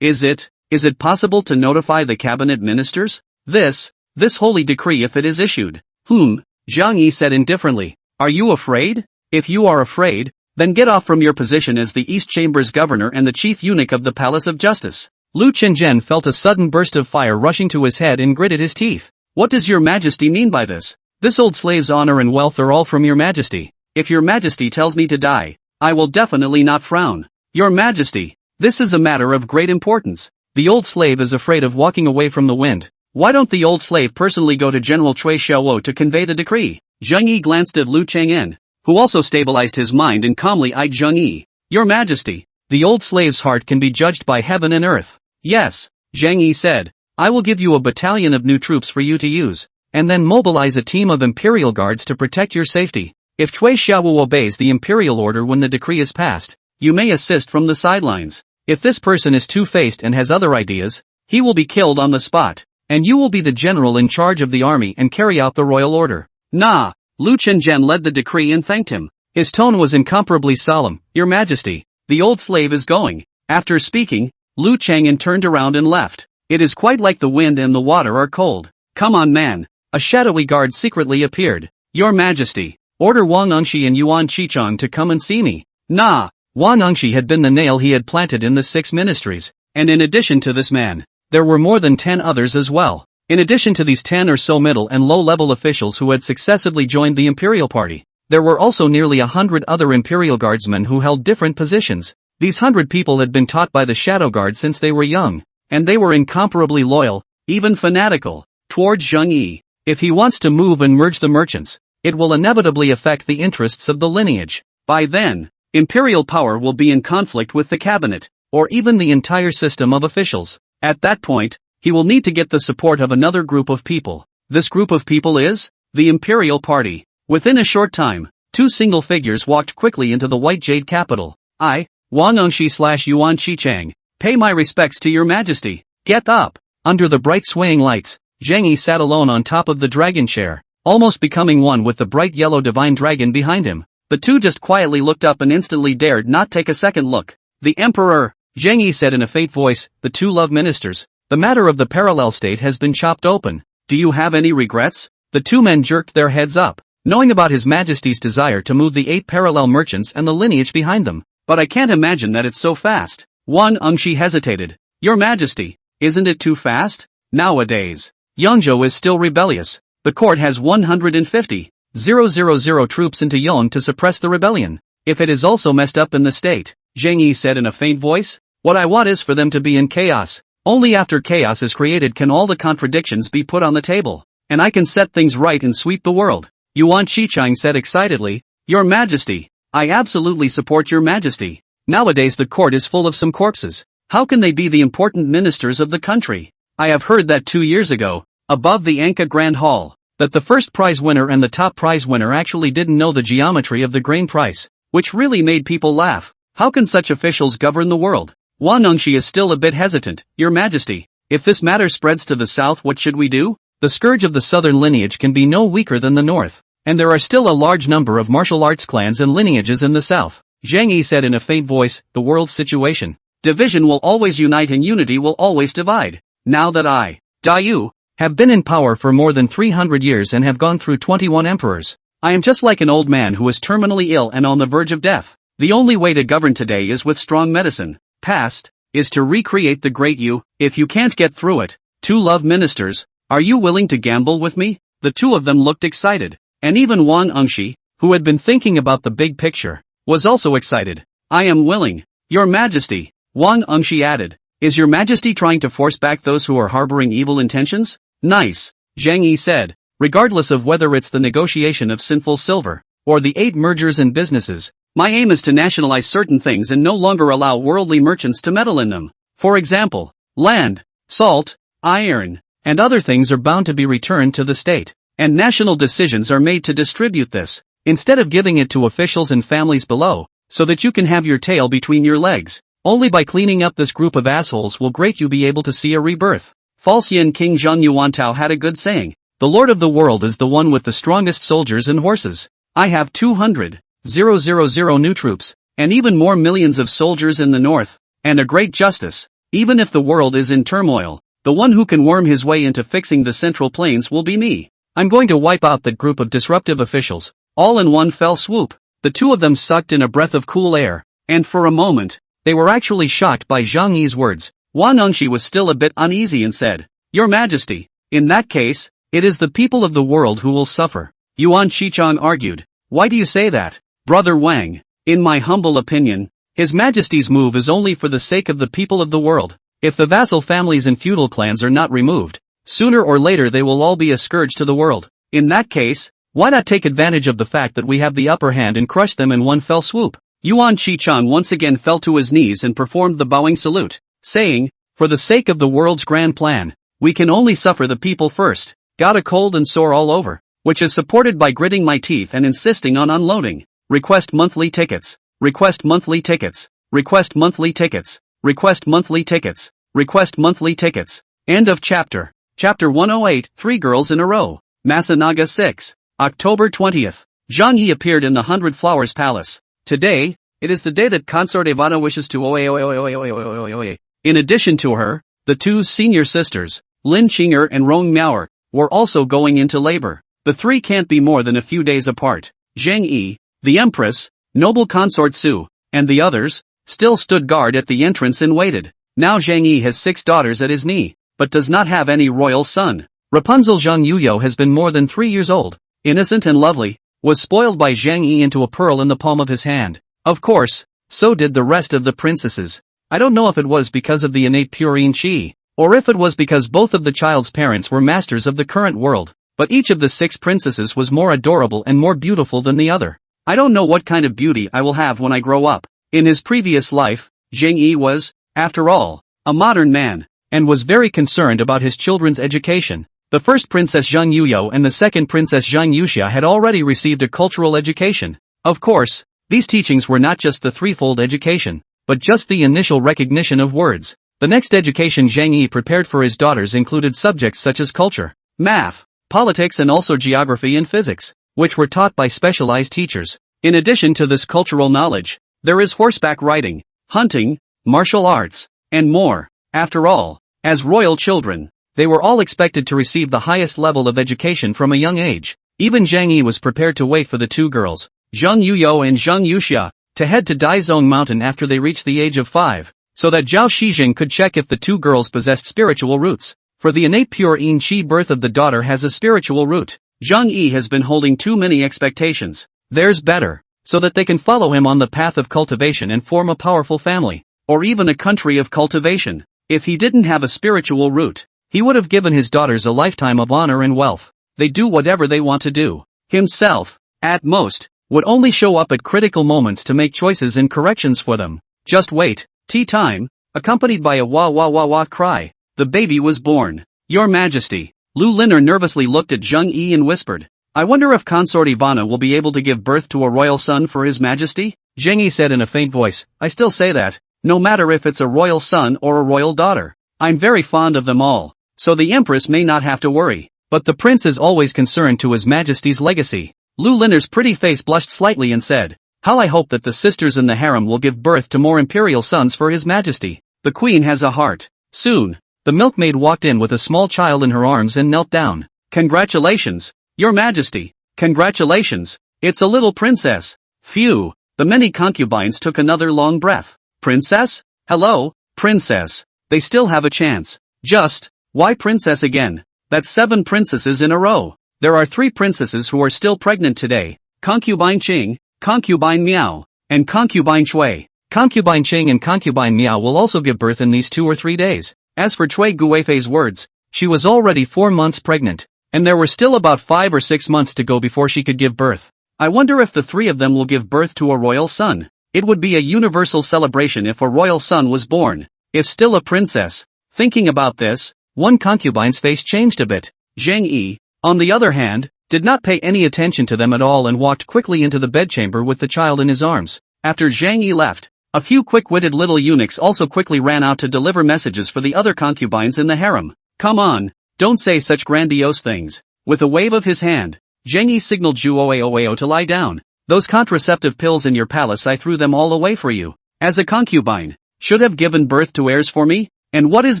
is it possible to notify the cabinet ministers? This holy decree if it is issued. Zhang Yi said indifferently. Are you afraid? If you are afraid, then get off from your position as the East Chamber's governor and the chief eunuch of the Palace of Justice. Lu Chenzhen felt a sudden burst of fire rushing to his head and gritted his teeth. What does your Majesty mean by this? This old slave's honor and wealth are all from your Majesty. If your Majesty tells me to die, I will definitely not frown. Your Majesty, this is a matter of great importance. The old slave is afraid of walking away from the wind. Why don't the old slave personally go to General Chui Xiaowu to convey the decree? Zhang Yi glanced at Lu Cheng'en, who also stabilized his mind and calmly eyed Zhang Yi. Your Majesty, the old slave's heart can be judged by heaven and earth. Yes, Zhang Yi said. I will give you a battalion of new troops for you to use, and then mobilize a team of Imperial Guards to protect your safety. If Chui Xiaowu obeys the Imperial order when the decree is passed, you may assist from the sidelines. If this person is two-faced and has other ideas, he will be killed on the spot, and you will be the general in charge of the army and carry out the royal order. Nah, Lu Chenzhen led the decree and thanked him. His tone was incomparably solemn. Your Majesty, the old slave is going. After speaking, Lu Cheng'en turned around and left. It is quite like the wind and the water are cold. Come on, man. A shadowy guard secretly appeared. Your Majesty, order Wang Nengshi and Yuan Qichong to come and see me. Nah, Wang Nengshi had been the nail he had planted in the 6 ministries, and in addition to this man, there were more than 10 others as well. In addition to these 10 or so middle and low-level officials who had successively joined the Imperial Party, there were also nearly 100 other Imperial Guardsmen who held different positions. These 100 people had been taught by the Shadow Guard since they were young, and they were incomparably loyal, even fanatical, towards Zhang Yi. If he wants to move and merge the merchants, it will inevitably affect the interests of the lineage. By then, imperial power will be in conflict with the cabinet, or even the entire system of officials. At that point, he will need to get the support of another group of people. This group of people is the Imperial Party. Within a short time, 2 single figures walked quickly into the White Jade capital. I, Wang Nengshi / Yuan Qichang, pay my respects to your Majesty. Get up. Under the bright swaying lights, Zhang Yi sat alone on top of the dragon chair, almost becoming one with the bright yellow divine dragon behind him. The two just quietly looked up and instantly dared not take a second look. The Emperor, Zhang Yi said in a faint voice, the two love ministers. The matter of the parallel state has been chopped open. Do you have any regrets? The two men jerked their heads up, knowing about His Majesty's desire to move the 8 parallel merchants and the lineage behind them. But I can't imagine that it's so fast. Wang Engshi hesitated. Your Majesty, isn't it too fast? Nowadays, Yangzhou is still rebellious. The court has 150,000 troops into Yong to suppress the rebellion. If it is also messed up in the state, Zhang Yi said in a faint voice, what I want is for them to be in chaos. Only after chaos is created can all the contradictions be put on the table. And I can set things right and sweep the world. Yuan Shichang said excitedly, Your Majesty, I absolutely support Your Majesty. Nowadays the court is full of some corpses. How can they be the important ministers of the country? I have heard that 2 years ago, above the Anka Grand Hall, that the first prize winner and the top prize winner actually didn't know the geometry of the grain price, which really made people laugh. How can such officials govern the world? Wang Engshi is still a bit hesitant. Your Majesty, if this matter spreads to the south, what should we do? The scourge of the southern lineage can be no weaker than the north, and there are still a large number of martial arts clans and lineages in the south. Zhang Yi said in a faint voice, the world's situation. Division will always unite and unity will always divide. Now that I, Dayu, have been in power for more than 300 years and have gone through 21 emperors, I am just like an old man who is terminally ill and on the verge of death. The only way to govern today is with strong medicine. Past, is to recreate the great you. If you can't get through it, two love ministers, are you willing to gamble with me? The two of them looked excited, and even Wang Engshi, who had been thinking about the big picture, was also excited. I am willing, Your Majesty, Wang Engshi added. Is Your Majesty trying to force back those who are harboring evil intentions? Nice, Zhang Yi said. Regardless of whether it's the negotiation of sinful silver, or the 8 mergers and businesses, my aim is to nationalize certain things and no longer allow worldly merchants to meddle in them. For example, land, salt, iron, and other things are bound to be returned to the state, and national decisions are made to distribute this, instead of giving it to officials and families below, so that you can have your tail between your legs. Only by cleaning up this group of assholes will great you be able to see a rebirth. Falxian King Zhang Yuantao had a good saying. The Lord of the world is the one with the strongest soldiers and horses. I have 200,000 new troops, and even more millions of soldiers in the north, and a great justice. Even if the world is in turmoil, the one who can worm his way into fixing the central plains will be me. I'm going to wipe out that group of disruptive officials, all in one fell swoop. The two of them sucked in a breath of cool air, and for a moment, they were actually shocked by Zhang Yi's words. Wang Engshi was still a bit uneasy and said, Your Majesty, in that case, it is the people of the world who will suffer. Yuan Shichang argued. Why do you say that? Brother Wang, in my humble opinion, His Majesty's move is only for the sake of the people of the world. If the vassal families and feudal clans are not removed, sooner or later they will all be a scourge to the world. In that case, why not take advantage of the fact that we have the upper hand and crush them in one fell swoop? Yuan Shichang once again fell to his knees and performed the bowing salute, saying, for the sake of the world's grand plan, we can only suffer the people first. Got a cold and sore all over, which is supported by gritting my teeth and insisting on unloading. Request monthly tickets. Request monthly tickets. Request monthly tickets. Request monthly tickets. Request monthly tickets. End of chapter. Chapter 108, 3 Girls in a Row. Masanaga 6. October 20th. Zhang Yi appeared in the 100 Flowers Palace. Today, it is the day that Consort Ivana wishes to oe. In addition to her, the two senior sisters, Lin Qinger and Rong Miaoer, were also going into labor. The three can't be more than a few days apart. Zhang Yi, the Empress, noble consort Su, and the others, still stood guard at the entrance and waited. Now Zhang Yi has 6 daughters at his knee, but does not have any royal son. Rapunzel Zhang Yuyo has been more than 3 years old, innocent and lovely, was spoiled by Zhang Yi into a pearl in the palm of his hand. Of course, so did the rest of the princesses. I don't know if it was because of the innate purine chi, or if it was because both of the child's parents were masters of the current world, but each of the 6 princesses was more adorable and more beautiful than the other. I don't know what kind of beauty I will have when I grow up. In his previous life, Zhang Yi was, after all, a modern man, and was very concerned about his children's education. The first Princess Zhang Yuyo and the second Princess Zhang Yuxia had already received a cultural education. Of course, these teachings were not just the threefold education, but just the initial recognition of words. The next education Zhang Yi prepared for his daughters included subjects such as culture, math, politics and also geography and physics, which were taught by specialized teachers. In addition to this cultural knowledge, there is horseback riding, hunting, martial arts, and more. After all, as royal children, they were all expected to receive the highest level of education from a young age. Even Zhang Yi was prepared to wait for the two girls, Zhang Yuyo and Zhang Yuxia, to head to Daizong Mountain after they reached the age of 5, so that Zhao Shijing could check if the two girls possessed spiritual roots. For the innate pure yin chi birth of the daughter has a spiritual root. Zhang Yi has been holding too many expectations. Theirs better, so that they can follow him on the path of cultivation and form a powerful family, or even a country of cultivation. If he didn't have a spiritual root, he would have given his daughters a lifetime of honor and wealth. They do whatever they want to do. Himself, at most, would only show up at critical moments to make choices and corrections for them. Just wait. Tea time, accompanied by a wah wah wah wah cry. The baby was born. Your Majesty. Lu Linner nervously looked at Zhang Yi and whispered, I wonder if Consort Ivana will be able to give birth to a royal son for His Majesty? Zhang Yi said in a faint voice, I still say that, no matter if it's a royal son or a royal daughter. I'm very fond of them all, so the Empress may not have to worry. But the prince is always concerned to His Majesty's legacy. Lu Linner's pretty face blushed slightly and said, How I hope that the sisters in the harem will give birth to more imperial sons for His Majesty. The queen has a heart. Soon, the milkmaid walked in with a small child in her arms and knelt down. Congratulations, Your Majesty. Congratulations, it's a little princess. Phew, the many concubines took another long breath. Princess? Hello, princess. They still have a chance. Just, why princess again? That's 7 princesses in a row. There are 3 princesses who are still pregnant today. Concubine Qing, Concubine Miao, and Concubine Shui. Concubine Qing and Concubine Miao will also give birth in these 2 or 3 days. As for Cui Guifei's words, she was already 4 months pregnant, and there were still about 5 or 6 months to go before she could give birth. I wonder if the 3 of them will give birth to a royal son. It would be a universal celebration if a royal son was born, if still a princess. Thinking about this, one concubine's face changed a bit. Zhang Yi, on the other hand, did not pay any attention to them at all and walked quickly into the bedchamber with the child in his arms. After Zhang Yi left, a few quick-witted little eunuchs also quickly ran out to deliver messages for the other concubines in the harem. Come on, don't say such grandiose things. With a wave of his hand, Zhang Yi signaled Zhu Oao to lie down. Those contraceptive pills in your palace, I threw them all away for you. As a concubine, should have given birth to heirs for me? And what is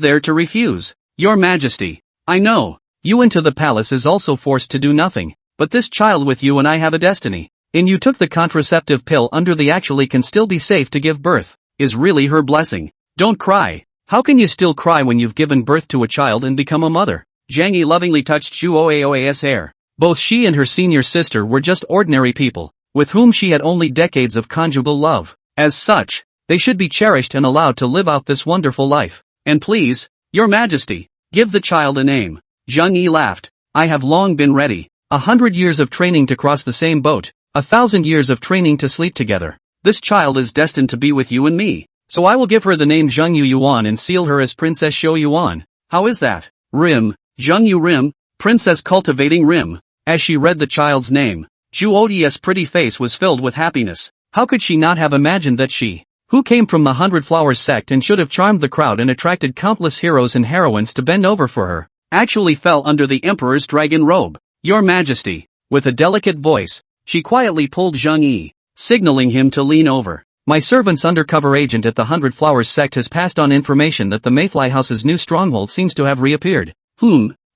there to refuse? Your Majesty, I know, you into the palace is also forced to do nothing, but this child with you and I have a destiny. And you took the contraceptive pill under the actually can still be safe to give birth, is really her blessing. Don't cry. How can you still cry when you've given birth to a child and become a mother? Zhang Yi lovingly touched Zhu Oaoa's hair. Both she and her senior sister were just ordinary people, with whom she had only decades of conjugal love. As such, they should be cherished and allowed to live out this wonderful life. And please, Your Majesty, give the child a name. Zhang Yi laughed. I have long been ready. 100 years of training to cross the same boat, 1,000 years of training to sleep together. This child is destined to be with you and me, so I will give her the name Zheng Yu Yuan and seal her as Princess Shou Yuan. How is that? Rim, Zheng Yu Rim, Princess cultivating Rim. As she read the child's name, Zhu Odi's pretty face was filled with happiness. How could she not have imagined that she, who came from the 100 Flowers sect and should have charmed the crowd and attracted countless heroes and heroines to bend over for her, actually fell under the Emperor's dragon robe? Your Majesty, with a delicate voice, she quietly pulled Zhang Yi, signaling him to lean over. My servant's undercover agent at the 100 Flowers sect has passed on information that the Mayfly House's new stronghold seems to have reappeared.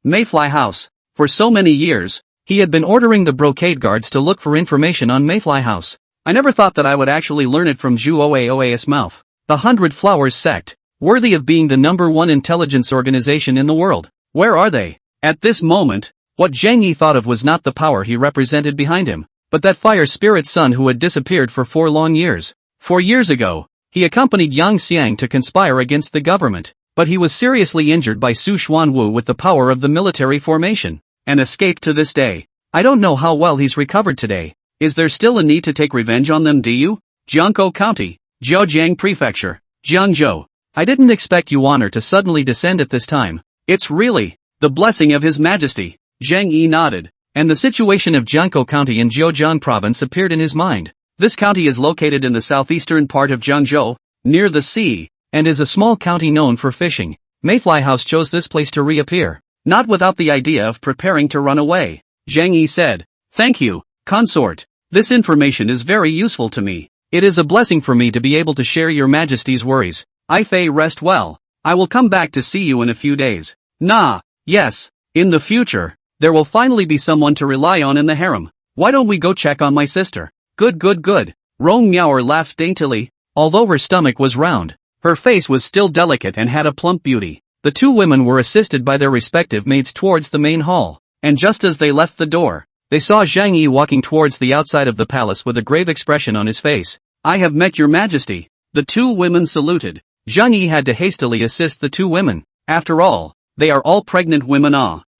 Mayfly House. For so many years, he had been ordering the brocade guards to look for information on Mayfly House. I never thought that I would actually learn it from Zhu Oaoa's mouth. The 100 Flowers sect, worthy of being the #1 intelligence organization in the world. Where are they? At this moment, what Zhang Yi thought of was not the power he represented behind him, but that fire spirit son who had disappeared for 4 long years. 4 years ago, he accompanied Yang Xiang to conspire against the government, but he was seriously injured by Su Xuanwu with the power of the military formation, and escaped to this day. I don't know how well he's recovered today. Is there still a need to take revenge on them, do you? Jiangkou County, Zhejiang Prefecture, Jiangzhou. I didn't expect Yuaner to suddenly descend at this time. It's really the blessing of His Majesty. Zhang Yi nodded, and the situation of Jiangkou County in Zhejiang Province appeared in his mind. This county is located in the southeastern part of Jiangzhou, near the sea, and is a small county known for fishing. Mayfly House chose this place to reappear, not without the idea of preparing to run away. Zhang Yi said, Thank you, consort. This information is very useful to me. It is a blessing for me to be able to share Your Majesty's worries. I Fei, rest well. I will come back to see you in a few days. Nah, yes, in the future, there will finally be someone to rely on in the harem. Why don't we go check on my sister? Good good good. Rong Miaoer laughed daintily. Although her stomach was round, her face was still delicate and had a plump beauty. The two women were assisted by their respective maids towards the main hall, and just as they left the door, they saw Zhang Yi walking towards the outside of the palace with a grave expression on his face. I have met your majesty. The two women saluted. Zhang Yi had to hastily assist the two women. After all, they are all pregnant women.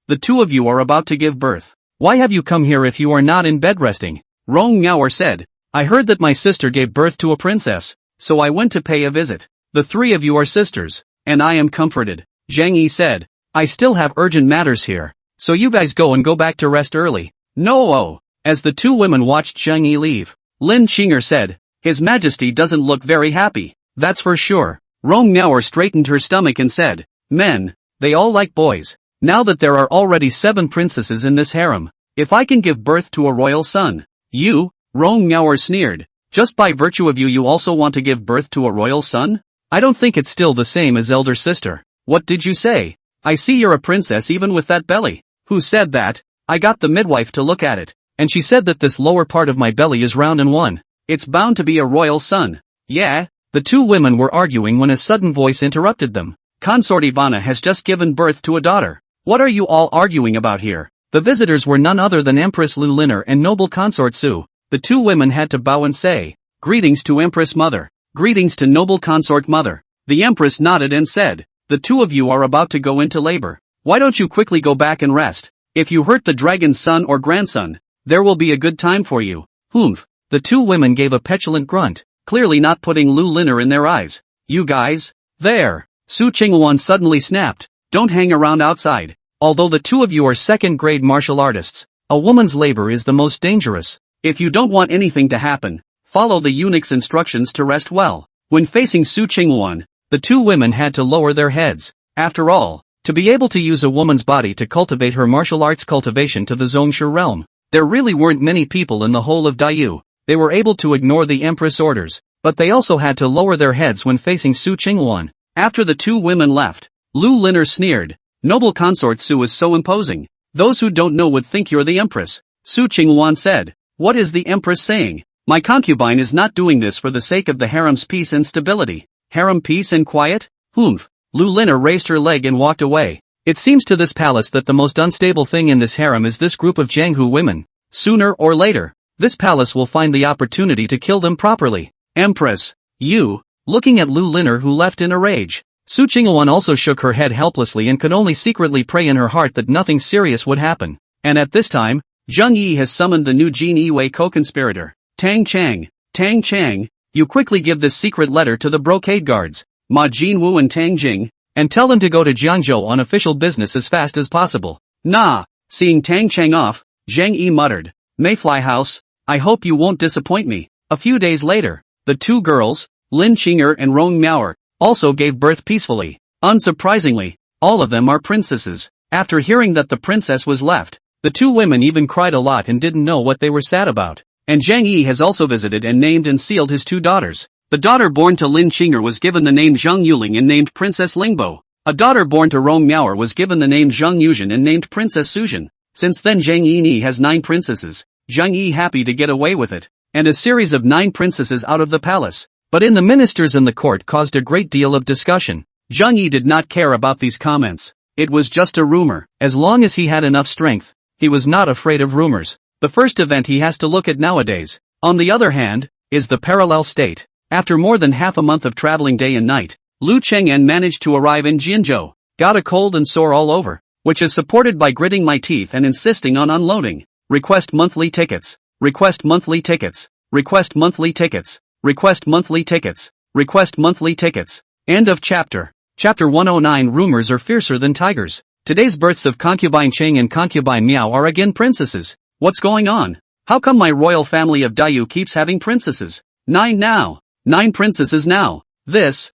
The two of you are about to give birth. Why have you come here if you are not in bed resting? Rong Miaoer said. I heard that my sister gave birth to a princess, so I went to pay a visit. The three of you are sisters, and I am comforted. Zhang Yi said. I still have urgent matters here, so you guys go back to rest early. No. As the two women watched Zhang Yi leave, Lin Qing'er said, His Majesty doesn't look very happy. That's for sure. Rong Miaoer straightened her stomach and said, Men, they all like boys. Now that there are already 7 princesses in this harem, if I can give birth to a royal son, you, Rong Miaoer sneered, just by virtue of you also want to give birth to a royal son? I don't think it's still the same as elder sister. What did you say? I see you're a princess even with that belly. Who said that? I got the midwife to look at it, and she said that this lower part of my belly is round and one. It's bound to be a royal son. Yeah? The two women were arguing when a sudden voice interrupted them. Consort Ivana has just given birth to a daughter. What are you all arguing about here? The visitors were none other than Empress Lu Liner and noble consort Su. The two women had to bow and say, Greetings to Empress Mother. Greetings to noble consort Mother. The Empress nodded and said, The two of you are about to go into labor. Why don't you quickly go back and rest? If you hurt the dragon's son or grandson, there will be a good time for you. Humph. The two women gave a petulant grunt, clearly not putting Lu Liner in their eyes. You guys? There. Su Qingwan suddenly snapped. Don't hang around outside. Although the two of you are second-grade martial artists, a woman's labor is the most dangerous. If you don't want anything to happen, follow the eunuch's instructions to rest well. When facing Su Qingwan, the two women had to lower their heads. After all, to be able to use a woman's body to cultivate her martial arts cultivation to the Zhongshu realm, there really weren't many people in the whole of Daiyu. They were able to ignore the Empress orders, but they also had to lower their heads when facing Su Qingwan. After the two women left, Lu Liner sneered, Noble consort Su is so imposing. Those who don't know would think you're the Empress. Su Qingwan said, What is the Empress saying? My concubine is not doing this for the sake of the harem's peace and stability. Harem peace and quiet? Humph. Lu Liner raised her leg and walked away. It seems to this palace that the most unstable thing in this harem is this group of Jianghu women. Sooner or later, this palace will find the opportunity to kill them properly. Empress, you, looking at Lu Liner who left in a rage. Su Qingwan also shook her head helplessly and could only secretly pray in her heart that nothing serious would happen. And at this time, Zhang Yi has summoned the new Jin Yiwei co-conspirator, Tang Chang. Tang Chang, you quickly give this secret letter to the brocade guards, Ma Jinwu and Tang Jing, and tell them to go to Jiangzhou on official business as fast as possible. Nah. Seeing Tang Chang off, Zhang Yi muttered, Mayfly House, I hope you won't disappoint me. A few days later, the two girls, Lin Qing'er and Rong Miaoer, also gave birth peacefully. Unsurprisingly, all of them are princesses. After hearing that the princess was left, the two women even cried a lot and didn't know what they were sad about. And Zhang Yi has also visited and named and sealed his two daughters. The daughter born to Lin Qing'er was given the name Zhang Yuling and named Princess Lingbo. A daughter born to Rong Miaoer was given the name Zhang Yuzhen and named Princess Suzhen. Since then Zhang Yi has 9 princesses. Zhang Yi happy to get away with it. And a series of 9 princesses out of the palace. But in the ministers and the court caused a great deal of discussion. Zhang Yi did not care about these comments. It was just a rumor. As long as he had enough strength, he was not afraid of rumors. The first event he has to look at nowadays, on the other hand, is the parallel state. After more than half a month of traveling day and night, Lu Cheng'en managed to arrive in Jinzhou, got a cold and sore all over, which is supported by gritting my teeth and insisting on unloading. Request monthly tickets. Request monthly tickets. Request monthly tickets. Request monthly tickets. Request monthly tickets. End of chapter. Chapter 109. Rumors are fiercer than tigers. Today's births of concubine Cheng and concubine Miao are again princesses. What's going on? How come my royal family of Daiyu keeps having princesses? 9 now. 9 princesses now. This.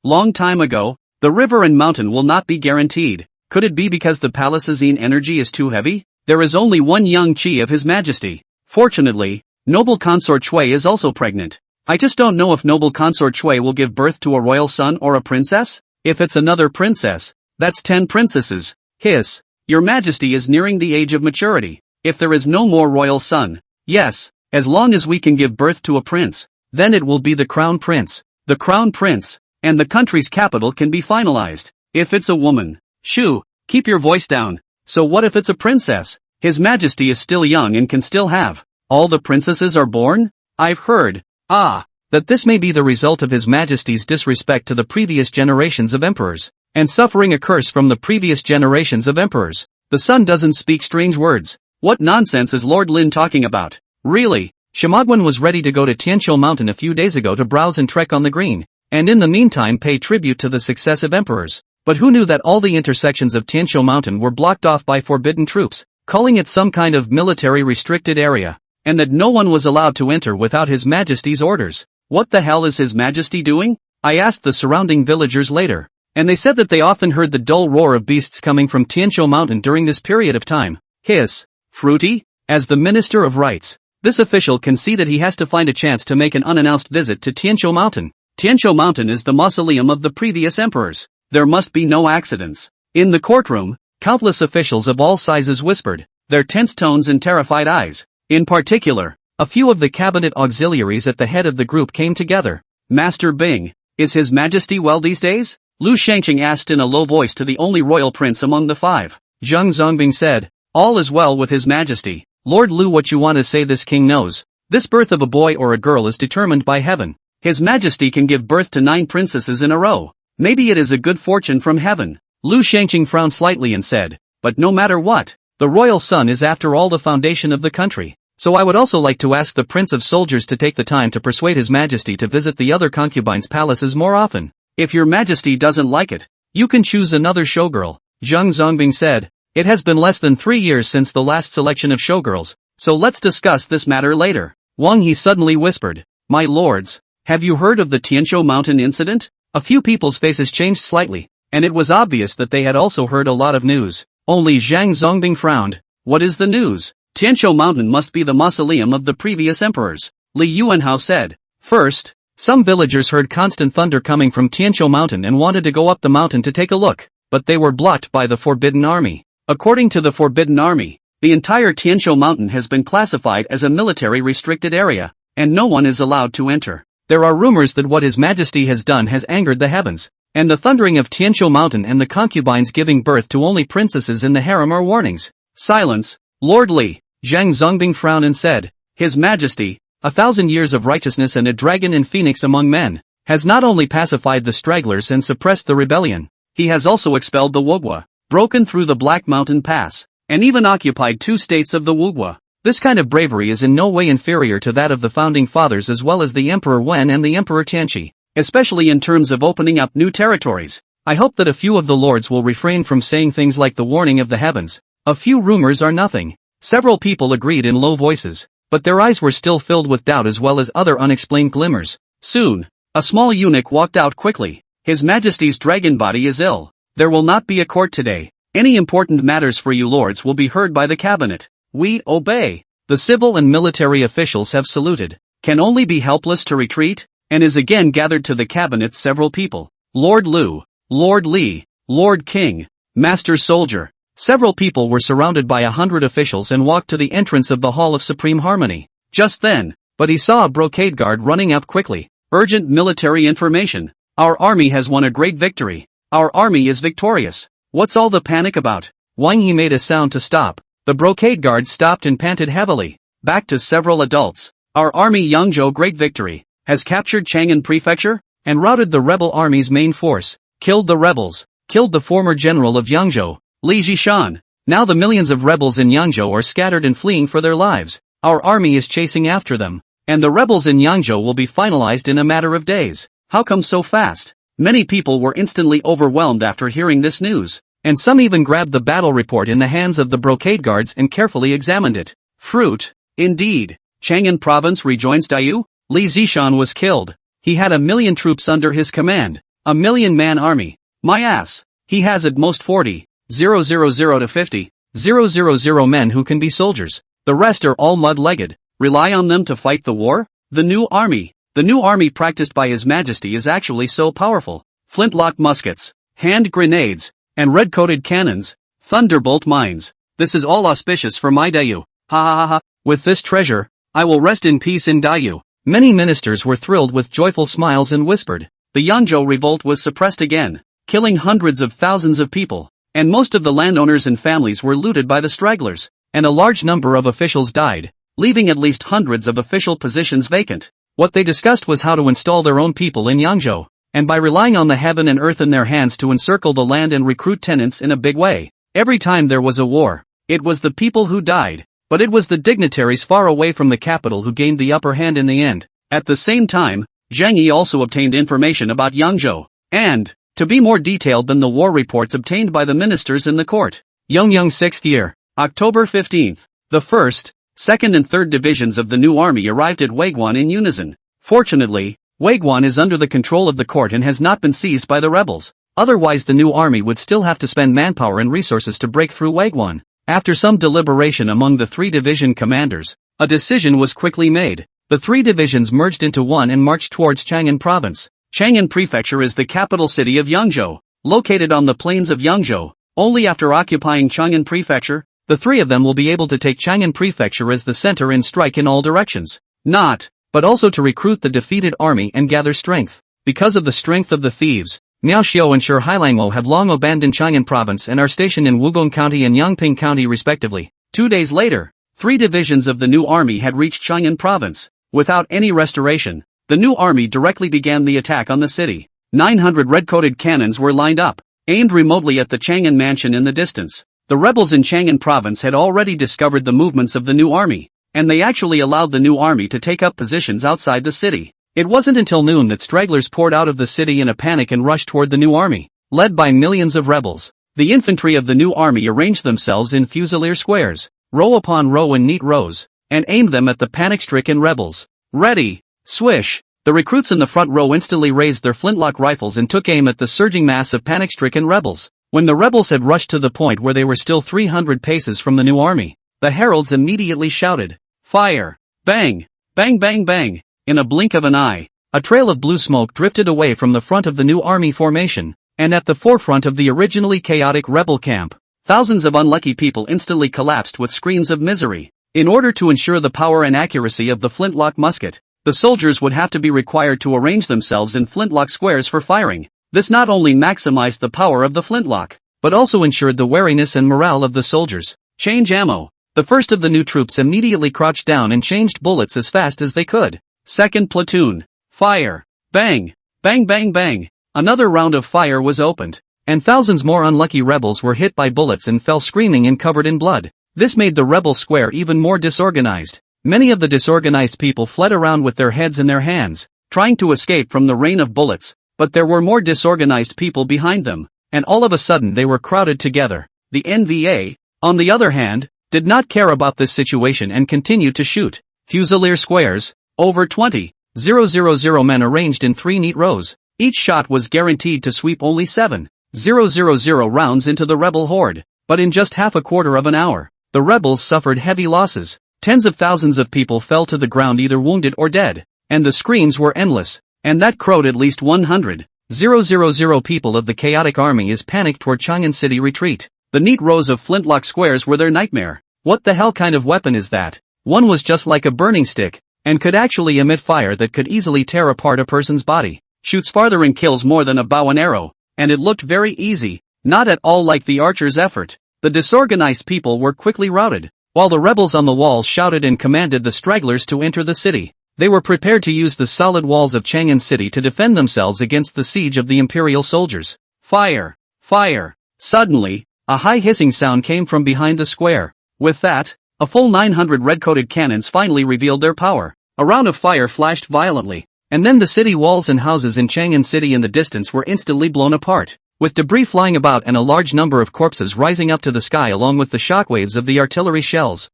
Long time ago, the river and mountain will not be guaranteed. Could it be because the palace's energy is too heavy? There is only one young chi of His Majesty. Fortunately, noble consort Shui is also pregnant. I just don't know if noble consort Shui will give birth to a royal son or a princess? If it's another princess, that's 10 princesses. Hiss. Your Majesty is nearing the age of maturity. If there is no more royal son, yes, as long as we can give birth to a prince, then it will be the crown prince. The crown prince, and the country's capital can be finalized. If it's a woman, shoo, keep your voice down. So what if it's a princess? His Majesty is still young and can still have. All the princesses are born? I've heard, that this may be the result of His Majesty's disrespect to the previous generations of emperors, and suffering a curse from the previous generations of emperors. The son doesn't speak strange words. What nonsense is Lord Lin talking about? Really? Shamagwan was ready to go to Tianqiu Mountain a few days ago to browse and trek on the green, and in the meantime pay tribute to the successive emperors. But who knew that all the intersections of Tianqiu Mountain were blocked off by forbidden troops, calling it some kind of military restricted area, and that no one was allowed to enter without His Majesty's orders? What the hell is His Majesty doing? I asked the surrounding villagers later, and they said that they often heard the dull roar of beasts coming from Tianqiu Mountain during this period of time. Hiss. Fruity? As the Minister of Rights, this official can see that he has to find a chance to make an unannounced visit to Tianqiu Mountain. Tianqiu Mountain is the mausoleum of the previous emperors. There must be no accidents. In the courtroom, countless officials of all sizes whispered, their tense tones and terrified eyes. In particular, a few of the cabinet auxiliaries at the head of the group came together. Master Bing, is His Majesty well these days? Lu Shangqing asked in a low voice to the only royal prince among the 5. Zheng Zongbing said, all is well with His Majesty. Lord Lu, what you want to say this king knows. This birth of a boy or a girl is determined by heaven. His Majesty can give birth to 9 princesses in a row. Maybe it is a good fortune from heaven. Lu Shangqing frowned slightly and said, but no matter what, the royal son is after all the foundation of the country. So I would also like to ask the Prince of Soldiers to take the time to persuade His Majesty to visit the other concubines' palaces more often. If your Majesty doesn't like it, you can choose another showgirl. Zheng Zongbing said, it has been less than 3 years since the last selection of showgirls, so let's discuss this matter later. Wang He suddenly whispered, my lords, have you heard of the Tianqiu Mountain incident? A few people's faces changed slightly, and it was obvious that they had also heard a lot of news. Only Zhang Zongbing frowned. What is the news? Tianqiu Mountain must be the mausoleum of the previous emperors, Li Yuanhao said. First, some villagers heard constant thunder coming from Tianqiu Mountain and wanted to go up the mountain to take a look, but they were blocked by the Forbidden Army. According to the Forbidden Army, the entire Tianqiu Mountain has been classified as a military restricted area, and no one is allowed to enter. There are rumors that what His Majesty has done has angered the heavens, and the thundering of Tianqiu Mountain and the concubines giving birth to only princesses in the harem are warnings. Silence, Lord Li. Zhang Zongbing frowned and said, His Majesty, 1,000 years of righteousness and a dragon and phoenix among men, has not only pacified the stragglers and suppressed the rebellion, he has also expelled the Wugwa, broken through the Black Mountain Pass, and even occupied 2 states of the Wugwa. This kind of bravery is in no way inferior to that of the founding fathers as well as the Emperor Wen and the Emperor Tianqi, especially in terms of opening up new territories. I hope that a few of the lords will refrain from saying things like the warning of the heavens. A few rumors are nothing. Several people agreed in low voices, but their eyes were still filled with doubt as well as other unexplained glimmers. Soon, a small eunuch walked out quickly. His Majesty's dragon body is ill. There will not be a court today. Any important matters for you lords will be heard by the cabinet. We obey. The civil and military officials have saluted. Can only be helpless to retreat, and is again gathered to the cabinet several people. Lord Lu, Lord Li, Lord King, Master Soldier. Several people were surrounded by 100 officials and walked to the entrance of the Hall of Supreme Harmony. Just then, but he saw a brocade guard running up quickly. Urgent military information. Our army has won a great victory. Our army is victorious. What's all the panic about? Wang He made a sound to stop. The brocade guard stopped and panted heavily. Back to several adults. Our army Yangzhou great victory. Has captured Chang'an Prefecture, and routed the rebel army's main force. Killed the rebels. Killed the former general of Yangzhou, Li Jishan. Now the millions of rebels in Yangzhou are scattered and fleeing for their lives. Our army is chasing after them. And the rebels in Yangzhou will be finalized in a matter of days. How come so fast? Many people were instantly overwhelmed after hearing this news, and some even grabbed the battle report in the hands of the brocade guards and carefully examined it. Fruit, indeed. Chang'an province rejoins Dayu? Li Zishan was killed. He had 1 million troops under his command, 1 million-man army. My ass. He has at most 40,000 to 50,000 men who can be soldiers. The rest are all mud-legged. Rely on them to fight the war? The new army. The new army practiced by His Majesty is actually so powerful. Flintlock muskets, hand grenades, and red-coated cannons, thunderbolt mines. This is all auspicious for my Dayu. Ha ha ha ha. With this treasure, I will rest in peace in Dayu. Many ministers were thrilled with joyful smiles and whispered. The Yangzhou revolt was suppressed again, killing hundreds of thousands of people, and most of the landowners and families were looted by the stragglers, and a large number of officials died, leaving at least hundreds of official positions vacant. What they discussed was how to install their own people in Yangzhou, and by relying on the heaven and earth in their hands to encircle the land and recruit tenants in a big way. Every time there was a war, it was the people who died, but it was the dignitaries far away from the capital who gained the upper hand in the end. At the same time, Zhang Yi also obtained information about Yangzhou, and, to be more detailed than the war reports obtained by the ministers in the court. Yongyang 6th year, October 15th. The 1st, 2nd and 3rd divisions of the new army arrived at Weiguan in unison. Fortunately, Weiguan is under the control of the court and has not been seized by the rebels. Otherwise the new army would still have to spend manpower and resources to break through Weiguan. After some deliberation among the 3 division commanders, a decision was quickly made. The 3 divisions merged into one and marched towards Chang'an province. Chang'an Prefecture is the capital city of Yangzhou, located on the plains of Yangzhou. Only after occupying Chang'an Prefecture, the 3 of them will be able to take Chang'an Prefecture as the center and strike in all directions. But also to recruit the defeated army and gather strength. Because of the strength of the thieves, Miao Xiao and Shi Hailangmo have long abandoned Chang'an province and are stationed in Wugong County and Yangping County respectively. 2 days later, 3 divisions of the new army had reached Chang'an province. Without any restoration, the new army directly began the attack on the city. 900 red-coated cannons were lined up, aimed remotely at the Chang'an mansion in the distance. The rebels in Chang'an province had already discovered the movements of the new army, and they actually allowed the new army to take up positions outside the city. It wasn't until noon that stragglers poured out of the city in a panic and rushed toward the new army, led by millions of rebels. The infantry of the new army arranged themselves in fusilier squares, row upon row in neat rows, and aimed them at the panic-stricken rebels. Ready! Swish! The recruits in the front row instantly raised their flintlock rifles and took aim at the surging mass of panic-stricken rebels. When the rebels had rushed to the point where they were still 300 paces from the new army, the heralds immediately shouted, "Fire! Bang! Bang bang bang!" In a blink of an eye, a trail of blue smoke drifted away from the front of the new army formation, and at the forefront of the originally chaotic rebel camp, thousands of unlucky people instantly collapsed with screams of misery. In order to ensure the power and accuracy of the flintlock musket, the soldiers would have to be required to arrange themselves in flintlock squares for firing. This not only maximized the power of the flintlock, but also ensured the wariness and morale of the soldiers. Change ammo. The first of the new troops immediately crouched down and changed bullets as fast as they could. Second platoon. Fire. Bang. Bang bang bang. Another round of fire was opened, and thousands more unlucky rebels were hit by bullets and fell screaming and covered in blood. This made the rebel square even more disorganized. Many of the disorganized people fled around with their heads in their hands, trying to escape from the rain of bullets, but there were more disorganized people behind them, and all of a sudden they were crowded together. The NVA, on the other hand, did not care about this situation and continued to shoot. Fusilier squares, over 20,000 men arranged in 3 neat rows. Each shot was guaranteed to sweep only 7,000 rounds into the rebel horde. But in just half a quarter of an hour, the rebels suffered heavy losses. Tens of thousands of people fell to the ground either wounded or dead, and the screams were endless, and that crowd at least 100,000 people of the chaotic army is panicked toward Chang'an city retreat. The neat rows of flintlock squares were their nightmare. What the hell kind of weapon is that? One was just like a burning stick, and could actually emit fire that could easily tear apart a person's body. Shoots farther and kills more than a bow and arrow, and it looked very easy, not at all like the archer's effort. The disorganized people were quickly routed, while the rebels on the walls shouted and commanded the stragglers to enter the city. They were prepared to use the solid walls of Chang'an city to defend themselves against the siege of the imperial soldiers. Fire! Fire! Suddenly, a high hissing sound came from behind the square. With that, a full 900 red-coated cannons finally revealed their power. A round of fire flashed violently, and then the city walls and houses in Chang'an city in the distance were instantly blown apart, with debris flying about and a large number of corpses rising up to the sky along with the shockwaves of the artillery shells.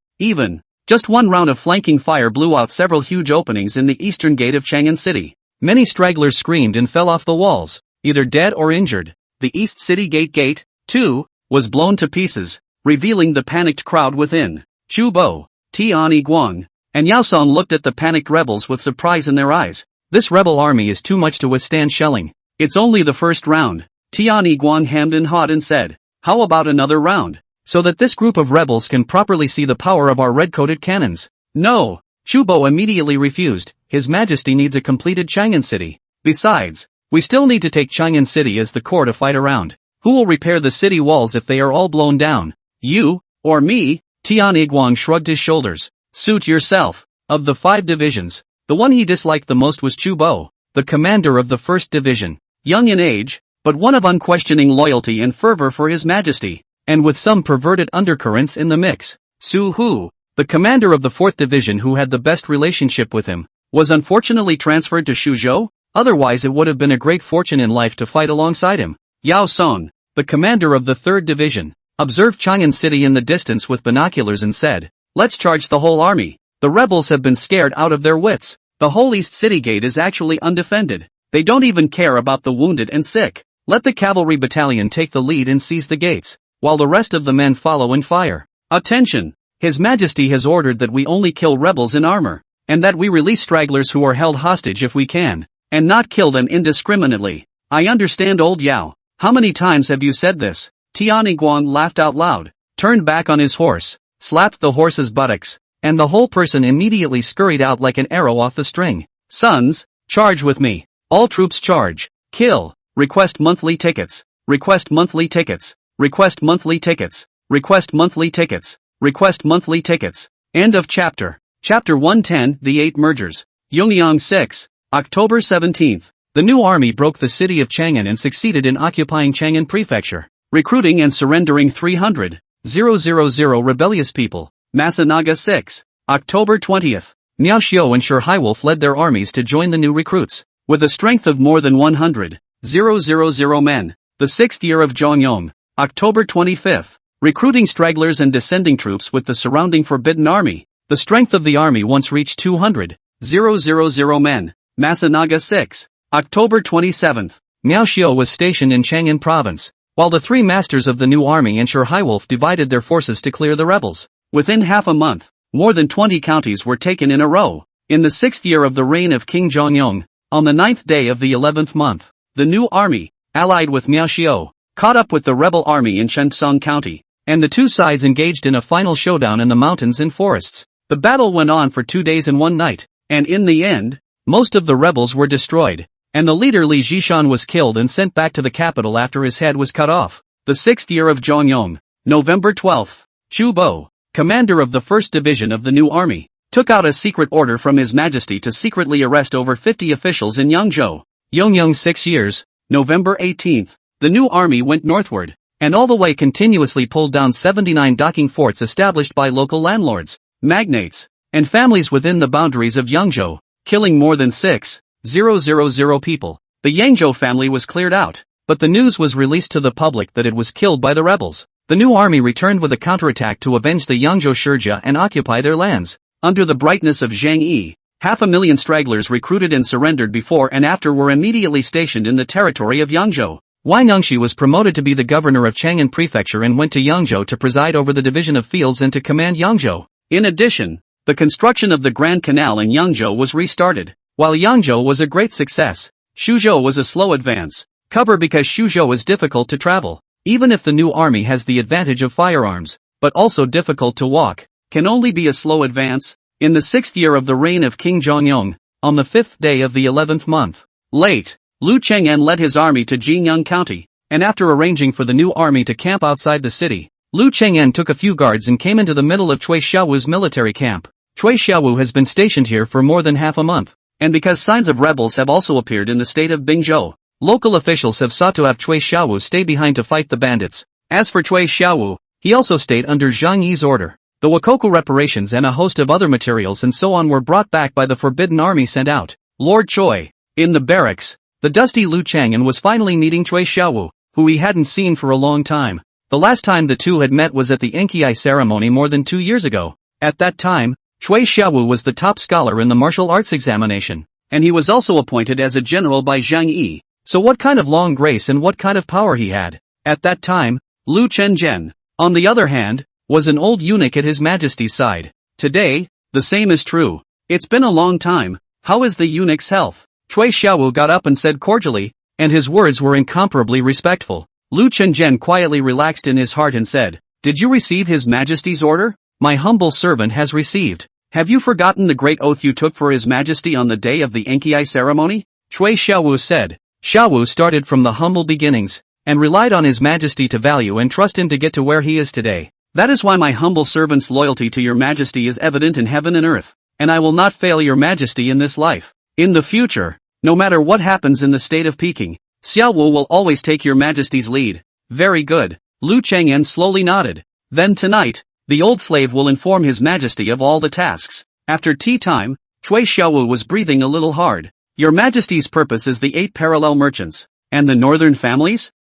Just one round of flanking fire blew out several huge openings in the eastern gate of Chang'an city. Many stragglers screamed and fell off the walls, either dead or injured. The east city gate, too, was blown to pieces, revealing the panicked crowd within. Chu Bo, Tian Guang, and Yao Song looked at the panicked rebels with surprise in their eyes. This rebel army is too much to withstand shelling. It's only the first round. Tian Yiguan hemmed and hawed and said, how about another round? So that this group of rebels can properly see the power of our red-coated cannons. No. Chubo immediately refused. His Majesty needs a completed Chang'an city. Besides, we still need to take Chang'an city as the core to fight around. Who will repair the city walls if they are all blown down? You, or me? Tian Yiguan shrugged his shoulders. Suit yourself. Of the 5 divisions, the one he disliked the most was Chubo, the commander of the 1st division. Young in age, but one of unquestioning loyalty and fervor for his Majesty, and with some perverted undercurrents in the mix. Su Hu, the commander of the 4th division who had the best relationship with him, was unfortunately transferred to Shuzhou. Otherwise it would have been a great fortune in life to fight alongside him. Yao Song, the commander of the 3rd division, observed Chang'an city in the distance with binoculars and said, let's charge the whole army. The rebels have been scared out of their wits. The whole east city gate is actually undefended. They don't even care about the wounded and sick. Let the cavalry battalion take the lead and seize the gates, while the rest of the men follow and fire. Attention! His Majesty has ordered that we only kill rebels in armor, and that we release stragglers who are held hostage if we can, and not kill them indiscriminately. I understand, old Yao. How many times have you said this? Tian Yiguan laughed out loud, turned back on his horse, slapped the horse's buttocks, and the whole person immediately scurried out like an arrow off the string. Sons, charge with me. All troops charge. Kill. Request monthly tickets. Request monthly tickets. Request monthly tickets. Request monthly tickets. Request monthly tickets. End of chapter. Chapter 110, The 8 Mergers. Yongyang 6, October 17th. The new army broke the city of Chang'an and succeeded in occupying Chang'an Prefecture, recruiting and surrendering 300,000 rebellious people. Masanaga 6, October 20th. Miao Xiao and Shi Haiwolf fled their armies to join the new recruits, with a strength of more than 100,000 men. The 6th year of Zhongyong, October 25th. Recruiting stragglers and descending troops with the surrounding forbidden army. The strength of the army once reached 200,000 men. Masanaga 6, October 27th. Miao Xiao was stationed in Chang'an province, while the 3 masters of the new army and Shi Haiwolf divided their forces to clear the rebels. Within half a month, more than 20 counties were taken in a row. In the 6th year of the reign of King Zhongyong, on the 9th day of the 11th month, the new army, allied with Miao Xiao, caught up with the rebel army in Shensong County, and the 2 sides engaged in a final showdown in the mountains and forests. The battle went on for 2 days and 1 night, and in the end, most of the rebels were destroyed, and the leader Li Zhishan was killed and sent back to the capital after his head was cut off. The 6th year of Zhongyong, November 12th. Chu Bo, commander of the 1st division of the new army, took out a secret order from His Majesty to secretly arrest over 50 officials in Yangzhou. Yongyang 6 years, November 18th. The new army went northward, and all the way continuously pulled down 79 docking forts established by local landlords, magnates, and families within the boundaries of Yangzhou, killing more than 6,000 people. The Yangzhou family was cleared out, but the news was released to the public that it was killed by the rebels. The new army returned with a counterattack to avenge the Yangzhou Shirja and occupy their lands. Under the brightness of Zhang Yi, 500,000 stragglers recruited and surrendered before and after were immediately stationed in the territory of Yangzhou. Wang Yangxi was promoted to be the governor of Chang'an Prefecture and went to Yangzhou to preside over the division of fields and to command Yangzhou. In addition, the construction of the Grand Canal in Yangzhou was restarted. While Yangzhou was a great success, Shuzhou was a slow advance. Cover because Shuzhou is difficult to travel, even if the new army has the advantage of firearms, but also difficult to walk, can only be a slow advance. In the 6th year of the reign of King Zhongyong, on the 5th day of the 11th month, late, Lu Cheng'an led his army to Jinyang County, and after arranging for the new army to camp outside the city, Lu Cheng'an took a few guards and came into the middle of Cui Xiaowu's military camp. Cui Xiaowu has been stationed here for more than half a month, and because signs of rebels have also appeared in the state of Bingzhou, local officials have sought to have Cui Xiaowu stay behind to fight the bandits. As for Cui Xiaowu, he also stayed under Zhang Yi's order. The Wakoku reparations and a host of other materials and so on were brought back by the forbidden army sent out. Lord Choi. In the barracks, the dusty Lu Cheng'an was finally meeting Cui Xiaowu, who he hadn't seen for a long time. The last time the two had met was at the Enkiai ceremony more than 2 years ago. At that time, Cui Xiaowu was the top scholar in the martial arts examination, and he was also appointed as a general by Zhang Yi. So what kind of long grace and what kind of power he had. At that time, Lu Chenzhen, on the other hand, was an old eunuch at His Majesty's side. Today, the same is true. It's been a long time. How is the eunuch's health? Cui Xiaowu got up and said cordially, and his words were incomparably respectful. Lu Chenjian quietly relaxed in his heart and said, "Did you receive His Majesty's order? My humble servant has received. Have you forgotten the great oath you took for His Majesty on the day of the Enki ceremony?" Cui Xiaowu said. Xiaowu started from the humble beginnings, and relied on His Majesty to value and trust him to get to where he is today. That is why my humble servant's loyalty to your Majesty is evident in heaven and earth, and I will not fail your Majesty in this life. In the future, no matter what happens in the state of Peking, Xiaowu will always take your Majesty's lead. Very good. Lu Chang'an slowly nodded. Then tonight, the old slave will inform His Majesty of all the tasks. After tea time, Cui Xiaowu was breathing a little hard. Your Majesty's purpose is the 8 parallel merchants, and the northern families?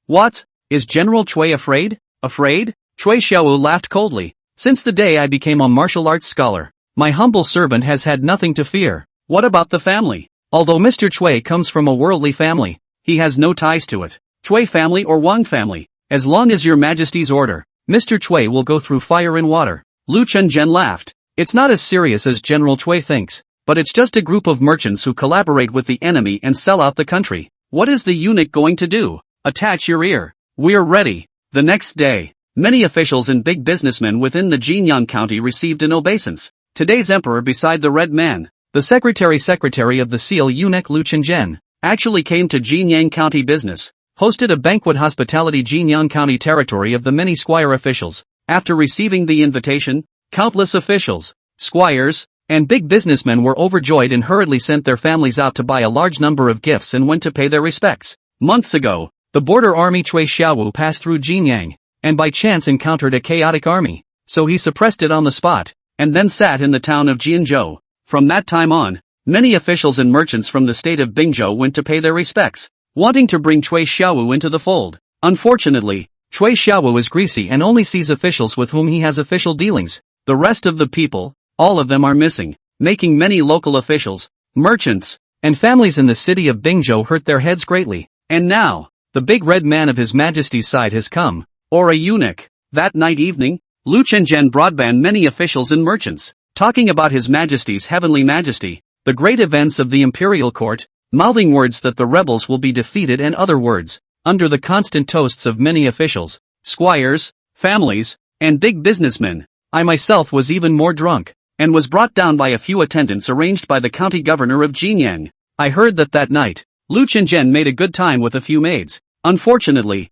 What? Is General Cui afraid? Afraid? Cui Xiaowu laughed coldly. Since the day I became a martial arts scholar, my humble servant has had nothing to fear. What about the family? Although Mr. Cui comes from a worldly family, he has no ties to it. Cui family or Wang family, as long as your Majesty's order, Mr. Cui will go through fire and water. Lu Chenjian laughed. It's not as serious as General Cui thinks, but it's just a group of merchants who collaborate with the enemy and sell out the country. What is the eunuch going to do? Attach your ear. We're ready. The next day, many officials and big businessmen within the Jinyang County received an obeisance. Today's emperor beside the red man, the secretary of the seal eunuch Lu Chenjian, actually came to Jinyang County business, hosted a banquet hospitality Jinyang County territory of the many squire officials. After receiving the invitation, countless officials, squires, and big businessmen were overjoyed and hurriedly sent their families out to buy a large number of gifts and went to pay their respects. Months ago, the border army Cui Xiaowu passed through Jinyang, and by chance encountered a chaotic army, so he suppressed it on the spot, and then sat in the town of Jianzhou. From that time on, many officials and merchants from the state of Bingzhou went to pay their respects, wanting to bring Cui Xiaowu into the fold. Unfortunately, Cui Xiaowu is greasy and only sees officials with whom he has official dealings. The rest of the people, all of them are missing, making many local officials, merchants, and families in the city of Bingzhou hurt their heads greatly. And now, the big red man of His Majesty's side has come, or a eunuch. That night evening, Lu Chenjian broadband many officials and merchants, talking about His Majesty's heavenly majesty, the great events of the imperial court, mouthing words that the rebels will be defeated and other words, under the constant toasts of many officials, squires, families, and big businessmen. I myself was even more drunk, and was brought down by a few attendants arranged by the county governor of Jinyang. I heard that night, Lu Chenjian made a good time with a few maids. Unfortunately,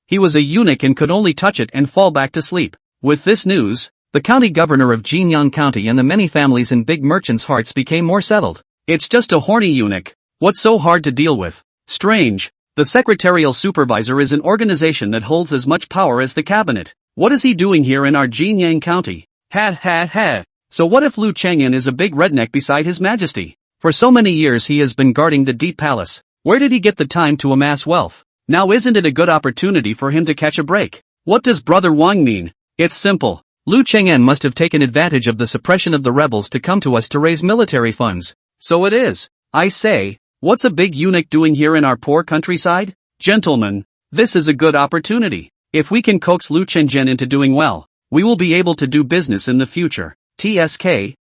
he was a eunuch and could only touch it and fall back to sleep. With this news, the county governor of Jinyang County and the many families and big merchants' hearts became more settled. It's just a horny eunuch. What's so hard to deal with? Strange. The secretarial supervisor is an organization that holds as much power as the cabinet. What is he doing here in our Jinyang County? So what if Lu Chang'an is a big redneck beside His Majesty? For so many years he has been guarding the deep palace. Where did he get the time to amass wealth? Now isn't it a good opportunity for him to catch a break? What does Brother Wang mean? It's simple. Lu Chang'an must have taken advantage of the suppression of the rebels to come to us to raise military funds. So it is. I say, what's a big eunuch doing here in our poor countryside? Gentlemen, this is a good opportunity. If we can coax Lu Chenjian into doing well, we will be able to do business in the future. TSK.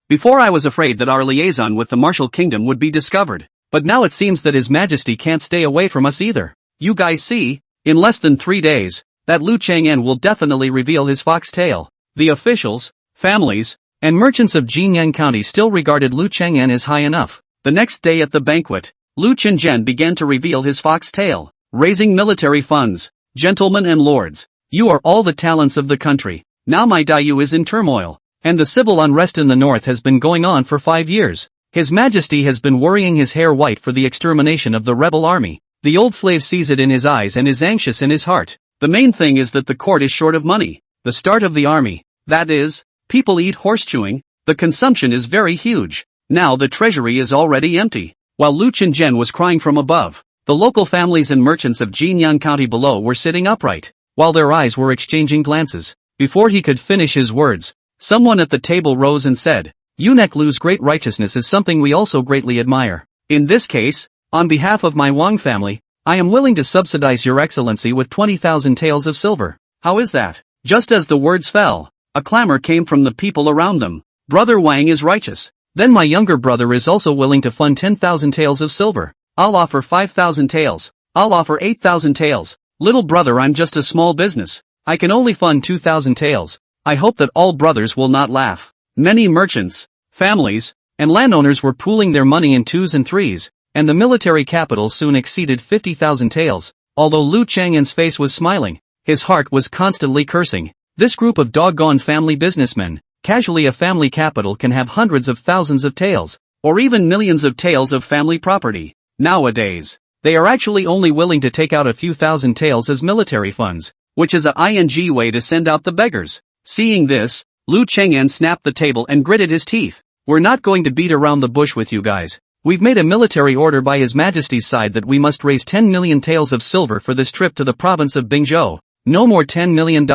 Before I was afraid that our liaison with the Martial Kingdom would be discovered, but now it seems that His Majesty can't stay away from us either. You guys see, in less than 3 days, that Lu Chang'an will definitely reveal his fox tail. The officials, families, and merchants of Jinyang County still regarded Lu Chang'an as high enough. The next day at the banquet, Lu Chenjian began to reveal his fox tail. Raising military funds. Gentlemen and lords, you are all the talents of the country. Now my Dayu is in turmoil, and the civil unrest in the north has been going on for 5 years. His Majesty has been worrying his hair white for the extermination of the rebel army. The old slave sees it in his eyes and is anxious in his heart. The main thing is that the court is short of money. The start of the army, that is, people eat horse chewing, the consumption is very huge. Now the treasury is already empty. While Lu Chenjian was crying from above, the local families and merchants of Jinyang County below were sitting upright, while their eyes were exchanging glances. Before he could finish his words, someone at the table rose and said, Eunuch Lu's great righteousness is something we also greatly admire. In this case, on behalf of my Wang family, I am willing to subsidize your excellency with 20,000 taels of silver. How is that? Just as the words fell, a clamor came from the people around them. Brother Wang is righteous. Then my younger brother is also willing to fund 10,000 taels of silver. I'll offer 5,000 taels. I'll offer 8,000 taels. Little brother, I'm just a small business. I can only fund 2,000 taels. I hope that all brothers will not laugh. Many merchants, families, and landowners were pooling their money in twos and threes, and the military capital soon exceeded 50,000 taels. Although Lu Chang'an's face was smiling, his heart was constantly cursing. This group of doggone family businessmen, casually a family capital can have hundreds of thousands of taels, or even millions of taels of family property. Nowadays, they are actually only willing to take out a few thousand taels as military funds, which is a ing way to send out the beggars. Seeing this, Lu Chang'an snapped the table and gritted his teeth. We're not going to beat around the bush with you guys. We've made a military order by His Majesty's side that we must raise 10 million taels of silver for this trip to the province of Bingzhou. No more $10 million.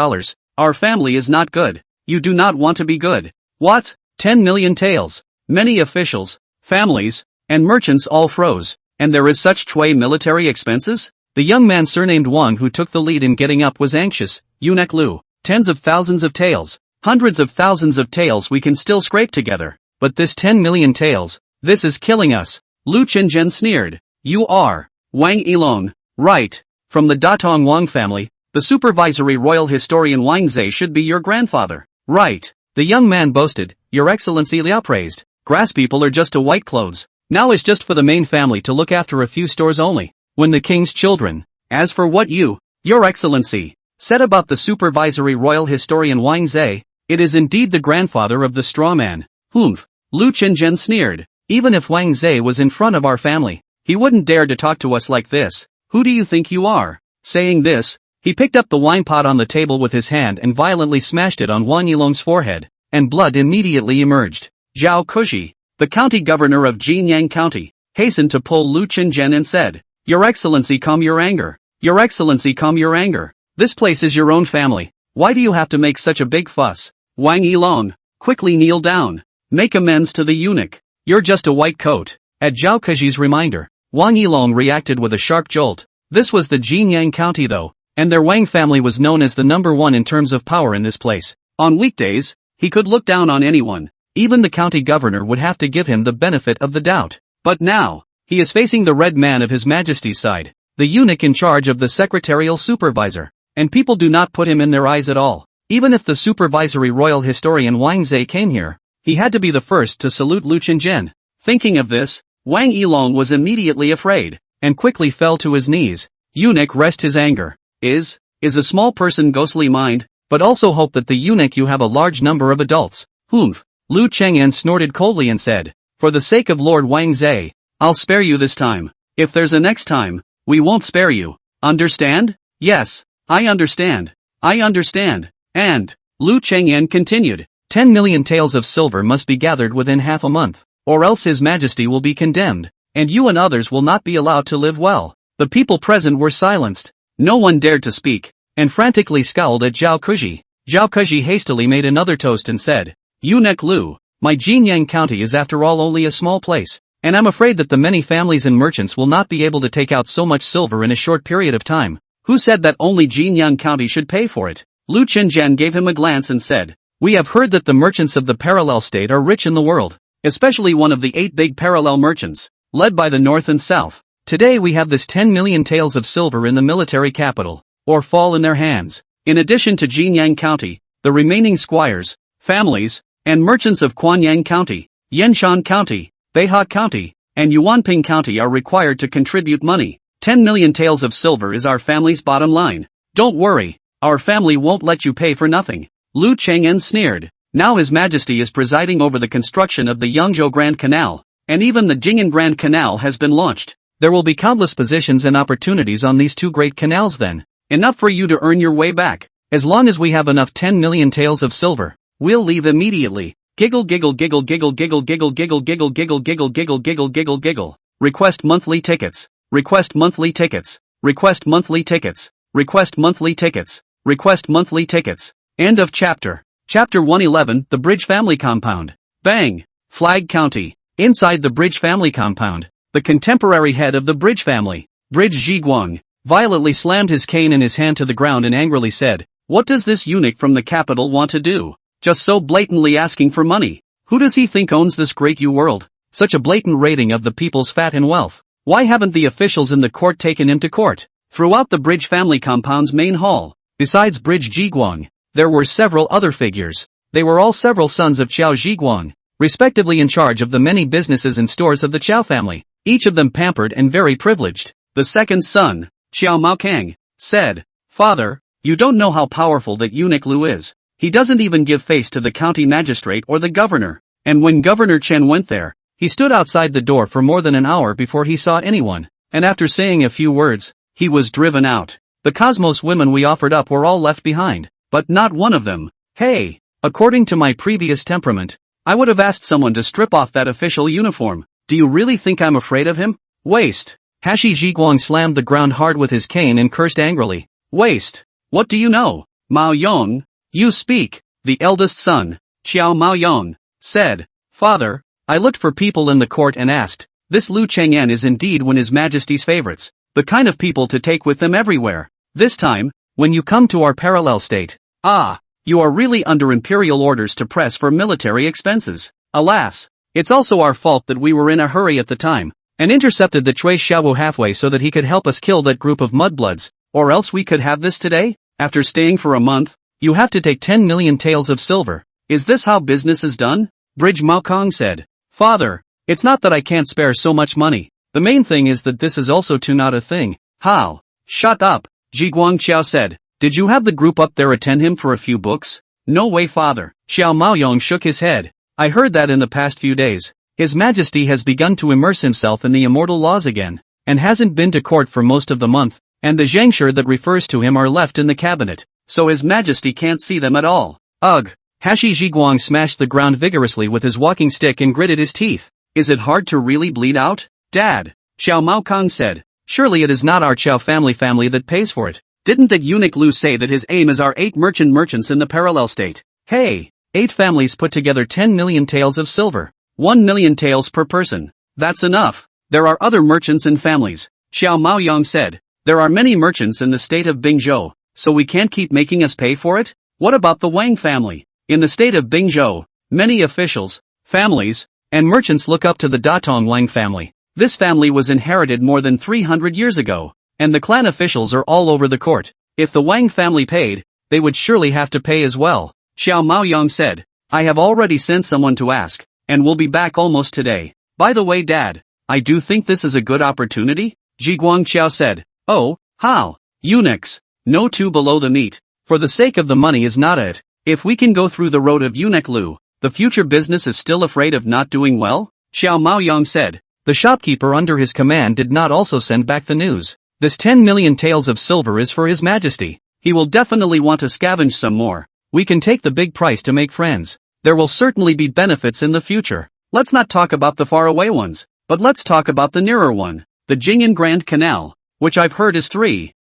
Our family is not good. You do not want to be good. What? 10 million taels. Many officials, families, and merchants all froze. And there is such military expenses? The young man surnamed Wang who took the lead in getting up was anxious. Eunuch Lu. Tens of thousands of taels. Hundreds of thousands of taels we can still scrape together. But this 10 million taels, this is killing us. Lu Qingzhen sneered. You are Wang Yilong, right? From the Datong Wang family, the supervisory royal historian Wang Zhe should be your grandfather. Right. The young man boasted. Your Excellency Liao praised. Grass people are just a white clothes. Now it's just for the main family to look after a few stores only. When the king's children. As for what you, Your Excellency, said about the supervisory royal historian Wang Zhe, it is indeed the grandfather of the straw man. Humph. Lu Qingzhen sneered. Even if Wang Zhe was in front of our family, he wouldn't dare to talk to us like this. Who do you think you are? Saying this, he picked up the wine pot on the table with his hand and violently smashed it on Wang Yilong's forehead, and blood immediately emerged. Zhao Kushi, the county governor of Jinyang County, hastened to pull Lu Qingzhen and said, Your Excellency, calm your anger. Your Excellency, calm your anger. This place is your own family. Why do you have to make such a big fuss? Wang Yilong, quickly kneel down. Make amends to the eunuch. You're just a white coat. At Zhao Kushi's reminder, Wang Yilong reacted with a sharp jolt. This was the Jinyang County though, and their Wang family was known as the number one in terms of power in this place. On weekdays, he could look down on anyone. Even the county governor would have to give him the benefit of the doubt. But now, he is facing the red man of His Majesty's side, the eunuch in charge of the secretarial supervisor, and people do not put him in their eyes at all. Even if the supervisory royal historian Wang Zhe came here, he had to be the first to salute Lu Qingzhen. Thinking of this, Wang Yilong was immediately afraid, and quickly fell to his knees. Eunuch, rest his anger. Is a small person ghostly mind, but also hope that the eunuch you have a large number of adults. Humph. Lu Chang'an snorted coldly and said, For the sake of Lord Wang Zhe, I'll spare you this time. If there's a next time, we won't spare you. Understand? Yes, I understand. I understand. And, Lu Chang'an continued, 10 million taels of silver must be gathered within half a month, or else His Majesty will be condemned, and you and others will not be allowed to live well. The people present were silenced. No one dared to speak, and frantically scowled at Zhao Kushi. Zhao Kushi hastily made another toast and said, Eunuch Lu, my Jinyang County is after all only a small place, and I'm afraid that the many families and merchants will not be able to take out so much silver in a short period of time. Who said that only Jinyang County should pay for it? Lu Qingzhen gave him a glance and said, We have heard that the merchants of the parallel state are rich in the world, especially one of the 8 big parallel merchants, led by the North and South. Today we have this 10 million taels of silver in the military capital, or fall in their hands. In addition to Jinyang County, the remaining squires, families, and merchants of Quanyang County, Yenshan County, Beihua County, and Yuanping County are required to contribute money. 10 million taels of silver is our family's bottom line. Don't worry, our family won't let you pay for nothing. Lu Chang'an sneered. Now His Majesty is presiding over the construction of the Yangzhou Grand Canal, and even the Jing'an Grand Canal has been launched. There will be countless positions and opportunities on these 2 great canals then. Enough for you to earn your way back. As long as we have enough 10 million taels of silver, we'll leave immediately. Giggle giggle giggle giggle giggle giggle giggle giggle giggle giggle giggle giggle giggle giggle. Request monthly tickets. Request monthly tickets. Request monthly tickets. Request monthly tickets. Request monthly tickets. End of chapter. Chapter 111, The Bridge Family Compound. Bang! Flag County. Inside the Bridge Family Compound, the contemporary head of the Bridge family, Bridge Zhiguang, violently slammed his cane in his hand to the ground and angrily said, What does this eunuch from the capital want to do? Just so blatantly asking for money. Who does he think owns this great world? Such a blatant rating of the people's fat and wealth. Why haven't the officials in the court taken him to court? Throughout the Bridge family compound's main hall, besides Bridge Jiguang, there were several other figures. They were all several sons of Qiao Jiguang, respectively in charge of the many businesses and stores of the Qiao family, each of them pampered and very privileged. The second son, Qiao Maokang, said, "Father, you don't know how powerful that eunuch Lu is. He doesn't even give face to the county magistrate or the governor. And when Governor Chen went there, he stood outside the door for more than an hour before he saw anyone, and after saying a few words, he was driven out. The Cosmos women we offered up were all left behind, but not one of them. Hey, according to my previous temperament, I would have asked someone to strip off that official uniform. Do you really think I'm afraid of him? Waste." Hashi Jiguang slammed the ground hard with his cane and cursed angrily. "Waste. What do you know? Mao Yong, you speak." The eldest son, Qiao Mao Yong, said, "Father, I looked for people in the court and asked, this Lu Cheng'an is indeed one His Majesty's favorites, the kind of people to take with them everywhere. This time, when you come to our parallel state, you are really under imperial orders to press for military expenses. Alas, it's also our fault that we were in a hurry at the time, and intercepted the Chui Xiaowu halfway so that he could help us kill that group of mudbloods, or else we could have this today. After staying for a month, you have to take 10 million taels of silver. Is this how business is done?" Bridge Maokang said, "Father, it's not that I can't spare so much money. The main thing is that this is also too not a thing." "How?" "Shut up," Jiguang Qiao said. "Did you have the group up there attend him for a few books?" "No way, father." Xiao Maoyong shook his head. "I heard that in the past few days, His Majesty has begun to immerse himself in the immortal laws again, and hasn't been to court for most of the month, and the zhengshur that refers to him are left in the cabinet, so His Majesty can't see them at all." "Ugh." Hashi Jiguang smashed the ground vigorously with his walking stick and gritted his teeth. "Is it hard to really bleed out, Dad?" Xiao Maokang said. "Surely it is not our Qiao family that pays for it. Didn't that eunuch Lu say that his aim is our 8 merchants in the parallel state? Hey, 8 families put together 10 million taels of silver. 1 million taels per person. That's enough. There are other merchants and families," Xiao Maoyong said. "There are many merchants in the state of Bingzhou, so we can't keep making us pay for it? What about the Wang family? In the state of Bingzhou, many officials, families, and merchants look up to the Datong Wang family. This family was inherited more than 300 years ago, and the clan officials are all over the court. If the Wang family paid, they would surely have to pay as well," Xiao Maoyong said. "I have already sent someone to ask, and will be back almost today. By the way, Dad, I do think this is a good opportunity," Jiguang Qiao said. "Oh, how? Eunuchs, no two below the meat. For the sake of the money is not it. If we can go through the road of eunuch Lu, the future business is still afraid of not doing well," Xiao Maoyong said. The shopkeeper under his command did not also send back the news. "This 10 million taels of silver is for His Majesty. He will definitely want to scavenge some more. We can take the big price to make friends. There will certainly be benefits in the future. Let's not talk about the faraway ones, but let's talk about the nearer one, the Jing'an Grand Canal, which I've heard is 3,000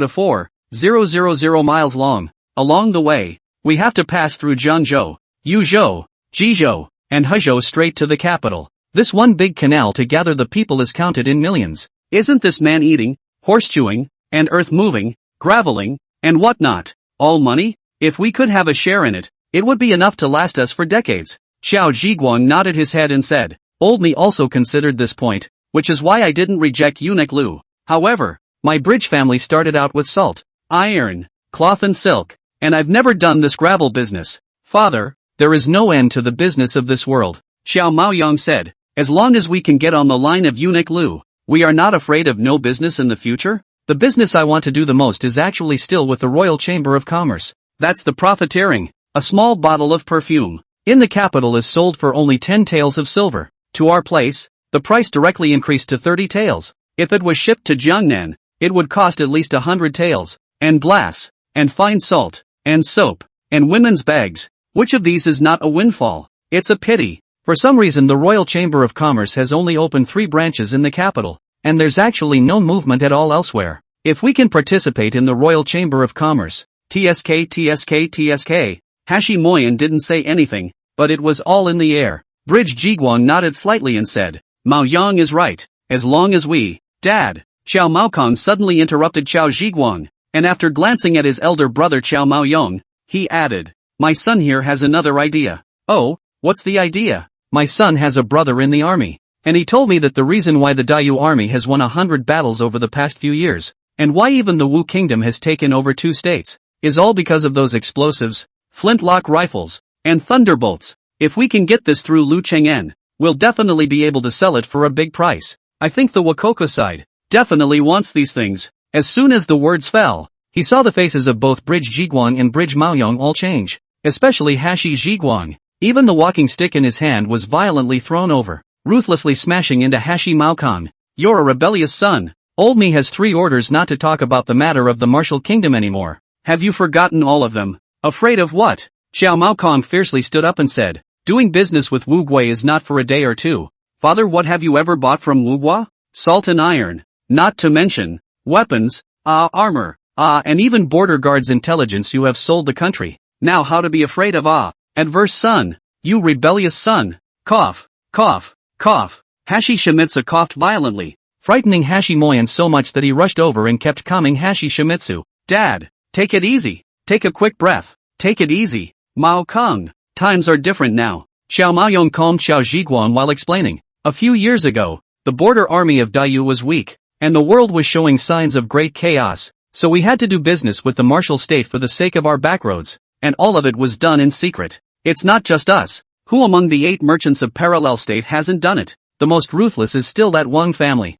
to 4,000 miles long. Along the way, we have to pass through Zhangzhou, Yuzhou, Jizhou, and Hezhou straight to the capital. This one big canal to gather the people is counted in millions. Isn't this man-eating, horse-chewing, and earth-moving, graveling, and whatnot, all money? If we could have a share in it, it would be enough to last us for decades." Xiao Jiguang nodded his head and said, "Old me also considered this point, which is why I didn't reject eunuch Lu. However, my Bridge family started out with salt, iron, cloth and silk, and I've never done this gravel business. Father, there is no end to the business of this world," Xiao Maoyong said. "As long as we can get on the line of eunuch Lu, we are not afraid of no business in the future. The business I want to do the most is actually still with the Royal Chamber of Commerce. That's the profiteering. A small bottle of perfume in the capital is sold for only 10 taels of silver. To our place, the price directly increased to 30 taels. If it was shipped to Jiangnan, it would cost at least 100 taels. And glass, and fine salt, and soap, and women's bags. Which of these is not a windfall? It's a pity. For some reason the Royal Chamber of Commerce has only opened 3 branches in the capital, and there's actually no movement at all elsewhere. If we can participate in the Royal Chamber of Commerce, TSK. Hashi Moyan didn't say anything, but it was all in the air. Bridge Jiguang nodded slightly and said, "Mao Yang is right, as long as we, Dad." Xiao Maokang suddenly interrupted Qiao Jiguang, and after glancing at his elder brother Qiao Maoyong, he added, "My son here has another idea." "Oh, What's the idea? My son has a brother in the army. And he told me that the reason why the Dayu army has won 100 battles over the past few years, and why even the Wu kingdom has taken over 2 states, is all because of those explosives, flintlock rifles, and thunderbolts. If we can get this through Lu Cheng'en, we'll definitely be able to sell it for a big price. I think the Wakoko side definitely wants these things. As soon as the words fell, he saw the faces of both Bridge Jiguang and Bridge Maoyong all change, especially Hashi Jiguang. Even the walking stick in his hand was violently thrown over, ruthlessly smashing into Hashi Maokang. You're a rebellious son. Old me has 3 orders not to talk about the matter of the martial kingdom anymore. Have you forgotten all of them? Afraid of what? Xiao Maokang fiercely stood up and said, doing business with Wu Gui is not for a day or two. Father, what have you ever bought from Wu Gua? Salt and iron. Not to mention weapons, armor, and even border guards intelligence. You have sold the country. Now how to be afraid of adverse son? You rebellious son. Cough, cough, cough. Hashi Shimizu coughed violently, frightening Hashi Moyan so much that he rushed over and kept calming Hashi Shimizu. Dad, take it easy. Take a quick breath. Take it easy. Mao Kung. Times are different now. Xiao Maoyong calmed Xiao Jiguang while explaining. A few years ago, the border army of Dayu was weak, and the world was showing signs of great chaos, so we had to do business with the martial state for the sake of our backroads, and all of it was done in secret. It's not just us. Who among the 8 merchants of parallel state hasn't done it? The most ruthless is still that Wang family.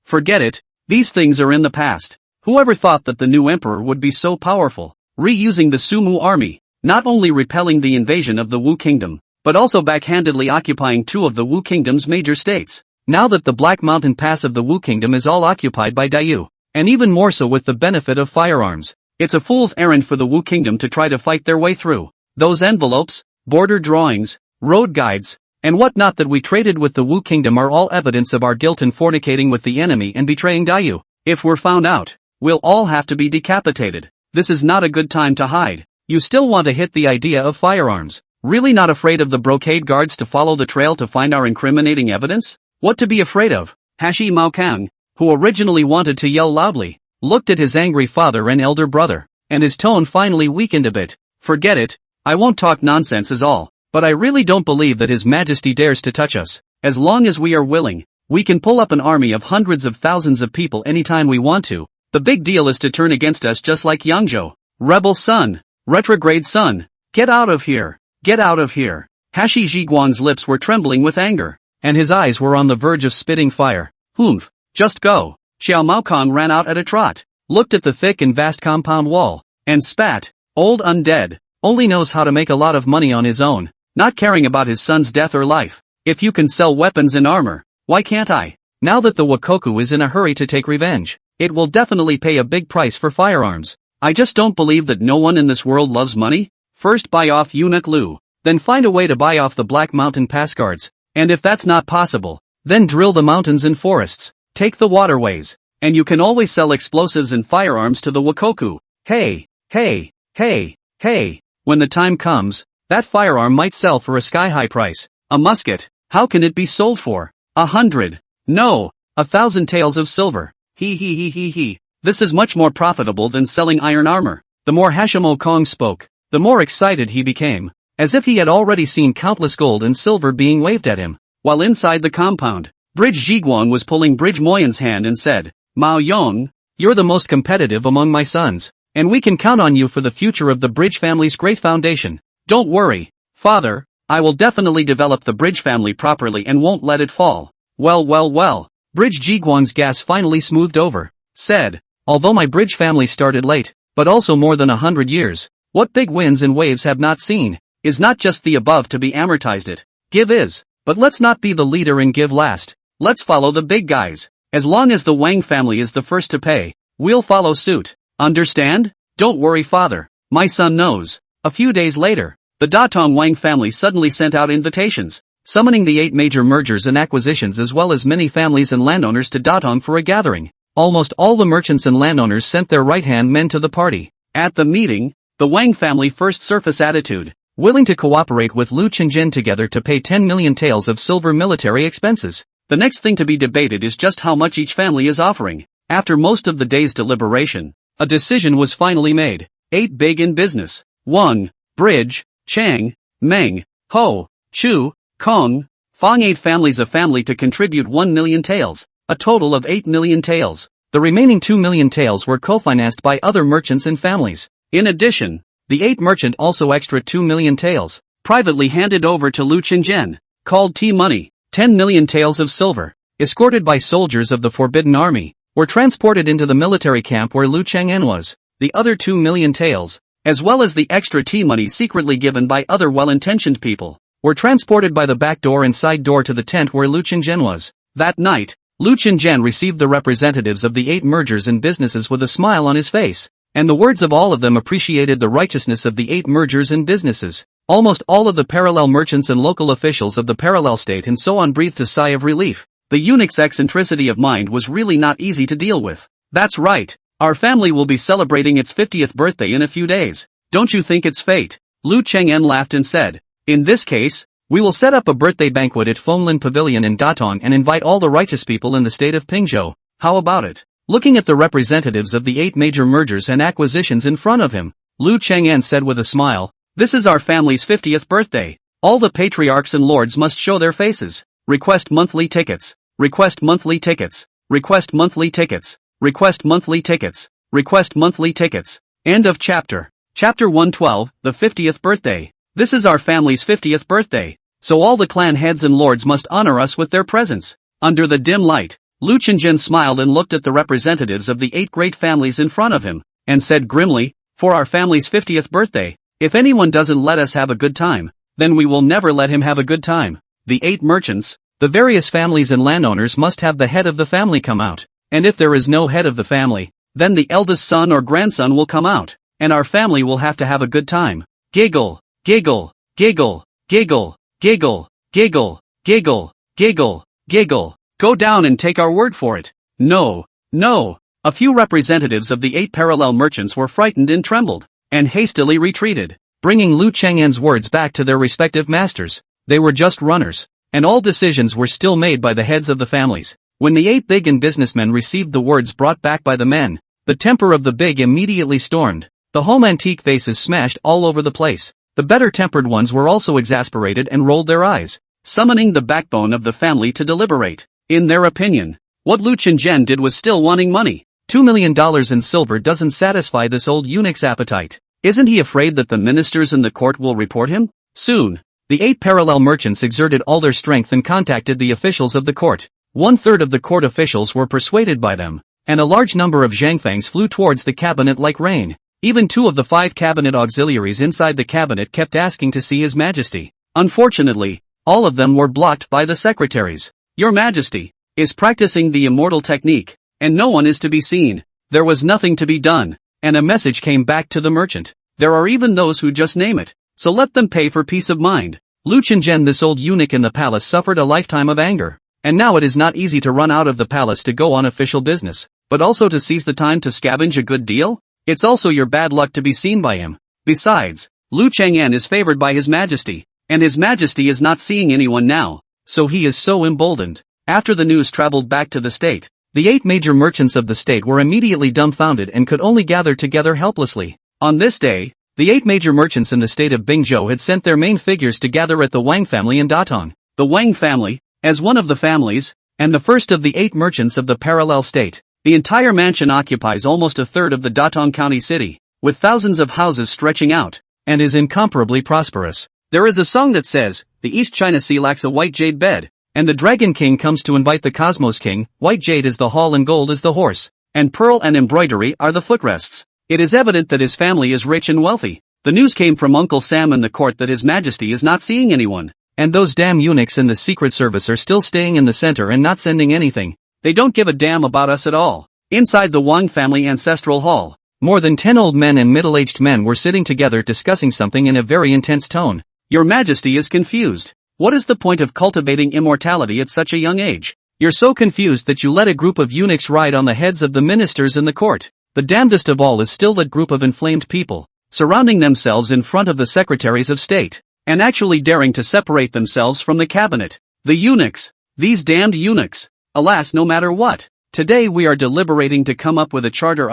Forget it, these things are in the past. Whoever thought that the new emperor would be so powerful, reusing the Sumu army, not only repelling the invasion of the Wu kingdom, but also backhandedly occupying 2 of the Wu kingdom's major states. Now that the Black Mountain Pass of the Wu kingdom is all occupied by Dayu, and even more so with the benefit of firearms, it's a fool's errand for the Wu kingdom to try to fight their way through those envelopes, border drawings, road guides, and whatnot that we traded with the Wu kingdom are all evidence of our guilt in fornicating with the enemy and betraying Dayu. If we're found out, we'll all have to be decapitated. This is not a good time to hide. You still want to hit the idea of firearms? Really not afraid of the brocade guards to follow the trail to find our incriminating evidence? What to be afraid of? Hashi Maokang, who originally wanted to yell loudly, looked at his angry father and elder brother, and his tone finally weakened a bit. Forget it, I won't talk nonsense is all, but I really don't believe that His Majesty dares to touch us. As long as we are willing, we can pull up an army of hundreds of thousands of people anytime we want to. The big deal is to turn against us just like Yangzhou. Rebel son, retrograde son, get out of here, get out of here. Hashi Jiguang's lips were trembling with anger, and his eyes were on the verge of spitting fire. Humph, just go. Xiao Maokang ran out at a trot, looked at the thick and vast compound wall, and spat. Old undead, only knows how to make a lot of money on his own, not caring about his son's death or life. If you can sell weapons and armor, why can't I? Now that the Wakoku is in a hurry to take revenge, it will definitely pay a big price for firearms. I just don't believe that no one in this world loves money. First buy off Eunuch Lu, then find a way to buy off the Black Mountain Pass guards, and if that's not possible, then drill the mountains and forests, take the waterways, and you can always sell explosives and firearms to the Wakoku. Hey, hey, hey, hey, when the time comes, that firearm might sell for a sky-high price. A musket, how can it be sold for? 100. No, 1,000 taels of silver. He. This is much more profitable than selling iron armor. The more Hashimo Kong spoke, the more excited he became, as if he had already seen countless gold and silver being waved at him. While inside the compound, Bridge Jiguang was pulling Bridge Moyan's hand and said, Mao Yong, you're the most competitive among my sons, and we can count on you for the future of the Bridge family's great foundation. Don't worry, father, I will definitely develop the Bridge family properly and won't let it fall. Well. Bridge Jiguang's gas finally smoothed over, said, although my Bridge family started late, but also more than 100 years, what big winds and waves have not seen, is not just the above to be amortized it. Give is, but let's not be the leader and give last. Let's follow the big guys. As long as the Wang family is the first to pay, we'll follow suit. Understand? Don't worry father, my son knows. A few days later, the Datong Wang family suddenly sent out invitations, summoning the 8 major mergers and acquisitions as well as many families and landowners to Datong for a gathering. Almost all the merchants and landowners sent their right-hand men to the party. At the meeting, the Wang family first surface attitude, willing to cooperate with Lu Qingjin together to pay 10 million taels of silver military expenses. The next thing to be debated is just how much each family is offering. After most of the day's deliberation, a decision was finally made. 8 big in business. Wang, Bridge, Chang, Meng, Ho, Chu, Kong, Fong 8 families a family to contribute 1 million taels, a total of 8 million taels. The remaining 2 million taels were co-financed by other merchants and families. In addition, the 8 merchant also extra 2 million taels, privately handed over to Lu Qingjian, called T-money. 10 million taels of silver, escorted by soldiers of the Forbidden Army, were transported into the military camp where Lu Cheng'en was. The other 2 million taels, as well as the extra T-money secretly given by other well-intentioned people, were transported by the back door and side door to the tent where Lu Qingjian was. That night, Lu Qingjian received the representatives of the 8 mergers and businesses with a smile on his face, and the words of all of them appreciated the righteousness of the 8 mergers and businesses. Almost all of the parallel merchants and local officials of the parallel state and so on breathed a sigh of relief. The eunuch's eccentricity of mind was really not easy to deal with. That's right, our family will be celebrating its 50th birthday in a few days. Don't you think it's fate? Lu Cheng'en laughed and said. In this case, we will set up a birthday banquet at Fenglin Pavilion in Datong and invite all the righteous people in the state of Pingzhou. How about it? Looking at the representatives of the 8 major mergers and acquisitions in front of him, Lu Cheng'en said with a smile, this is our family's 50th birthday. All the patriarchs and lords must show their faces. Request monthly tickets. Request monthly tickets. Request monthly tickets. Request monthly tickets. Request monthly tickets. End of chapter. Chapter 112, the 50th birthday. This is our family's 50th birthday, so all the clan heads and lords must honor us with their presence. Under the dim light, Lu Qingjian smiled and looked at the representatives of the 8 great families in front of him, and said grimly, for our family's 50th birthday, if anyone doesn't let us have a good time, then we will never let him have a good time. The 8 merchants, the various families and landowners must have the head of the family come out, and if there is no head of the family, then the eldest son or grandson will come out, and our family will have to have a good time. Giggle, giggle, giggle, giggle, giggle, giggle, giggle, giggle, giggle. Go down and take our word for it. No, no. A few representatives of the 8 parallel merchants were frightened and trembled, and hastily retreated, bringing Lu Cheng'en's words back to their respective masters. They were just runners, and all decisions were still made by the heads of the families. When the 8 big and businessmen received the words brought back by the men, the temper of the big immediately stormed. The home antique vases smashed all over the place. The better-tempered ones were also exasperated and rolled their eyes, summoning the backbone of the family to deliberate. In their opinion, what Lu Qingjian did was still wanting money. $2 million in silver doesn't satisfy this old eunuch's appetite. Isn't he afraid that the ministers in the court will report him? Soon, the 8 parallel merchants exerted all their strength and contacted the officials of the court. 1/3 of the court officials were persuaded by them, and a large number of Zhangfangs flew towards the cabinet like rain. Even 2 of the 5 cabinet auxiliaries inside the cabinet kept asking to see His Majesty. Unfortunately, all of them were blocked by the secretaries. Your Majesty is practicing the immortal technique, and no one is to be seen. There was nothing to be done, and a message came back to the merchant. There are even those who just name it, so let them pay for peace of mind. Lu Qingjian, this old eunuch in the palace, suffered a lifetime of anger, and now it is not easy to run out of the palace to go on official business, but also to seize the time to scavenge a good deal? It's also your bad luck to be seen by him. Besides, Lu Cheng'en is favored by His Majesty, and His Majesty is not seeing anyone now, so he is so emboldened. After the news traveled back to the state, the 8 major merchants of the state were immediately dumbfounded and could only gather together helplessly. On this day, the 8 major merchants in the state of Bingzhou had sent their main figures to gather at the Wang family in Datong. The Wang family, as one of the families, and the first of the 8 merchants of the parallel state. The entire mansion occupies almost 1/3 of the Datong County city, with thousands of houses stretching out, and is incomparably prosperous. There is a song that says, the East China Sea lacks a white jade bed, and the Dragon King comes to invite the Cosmos King. White jade is the hall and gold is the horse, and pearl and embroidery are the footrests. It is evident that his family is rich and wealthy. The news came from Uncle Sam in the court that His Majesty is not seeing anyone, and those damn eunuchs in the Secret Service are still staying in the center and not sending anything. They don't give a damn about us at all. Inside the Wang family ancestral hall, more than 10 old men and middle-aged men were sitting together discussing something in a very intense tone. Your Majesty is confused. What is the point of cultivating immortality at such a young age? You're so confused that you let a group of eunuchs ride on the heads of the ministers in the court. The damnedest of all is still that group of inflamed people, surrounding themselves in front of the secretaries of state, and actually daring to separate themselves from the cabinet. The eunuchs. These damned eunuchs. Alas, no matter what, today we are deliberating to come up with a charter.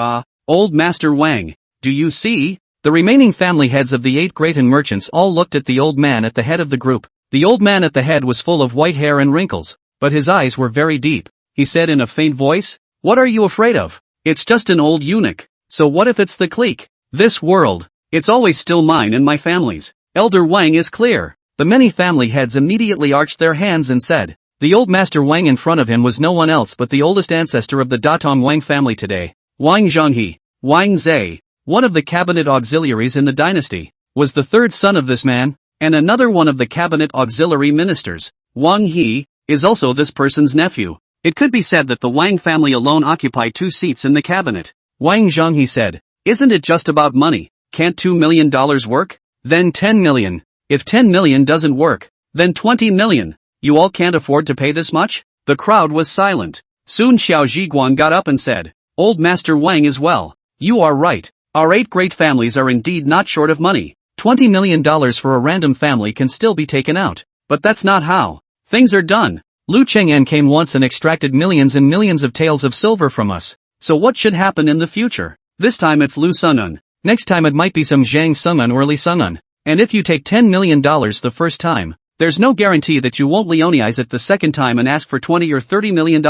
Old Master Wang, do you see? The remaining family heads of the 8 great merchants all looked at the old man at the head of the group. The old man at the head was full of white hair and wrinkles, but his eyes were very deep. He said in a faint voice, "What are you afraid of? It's just an old eunuch. So what if it's the clique? This world, it's always still mine and my family's. Elder Wang is clear." The many family heads immediately arched their hands and said, the old Master Wang in front of him was no one else but the oldest ancestor of the Datong Wang family today. Wang Zhonghe, Wang Zhe, one of the cabinet auxiliaries in the dynasty, was the third son of this man, and another one of the cabinet auxiliary ministers, Wang He, is also this person's nephew. It could be said that the Wang family alone occupy 2 seats in the cabinet. Wang Zhonghe said, "Isn't it just about money? Can't $2 million work? Then 10 million. If 10 million doesn't work, then 20 million. You all can't afford to pay this much?" The crowd was silent. Soon Xiao Zhiguang got up and said, "Old Master Wang is well. You are right. Our 8 great families are indeed not short of money. $20 million for a random family can still be taken out. But that's not how things are done. Lu Cheng'an came once and extracted millions and millions of taels of silver from us. So what should happen in the future? This time it's Lu Sung'un. Next time it might be some Zhang Sung'un or Li Sung'un. And if you take $10 million the first time, there's no guarantee that you won't Leonize it the second time and ask for $20 or $30 million.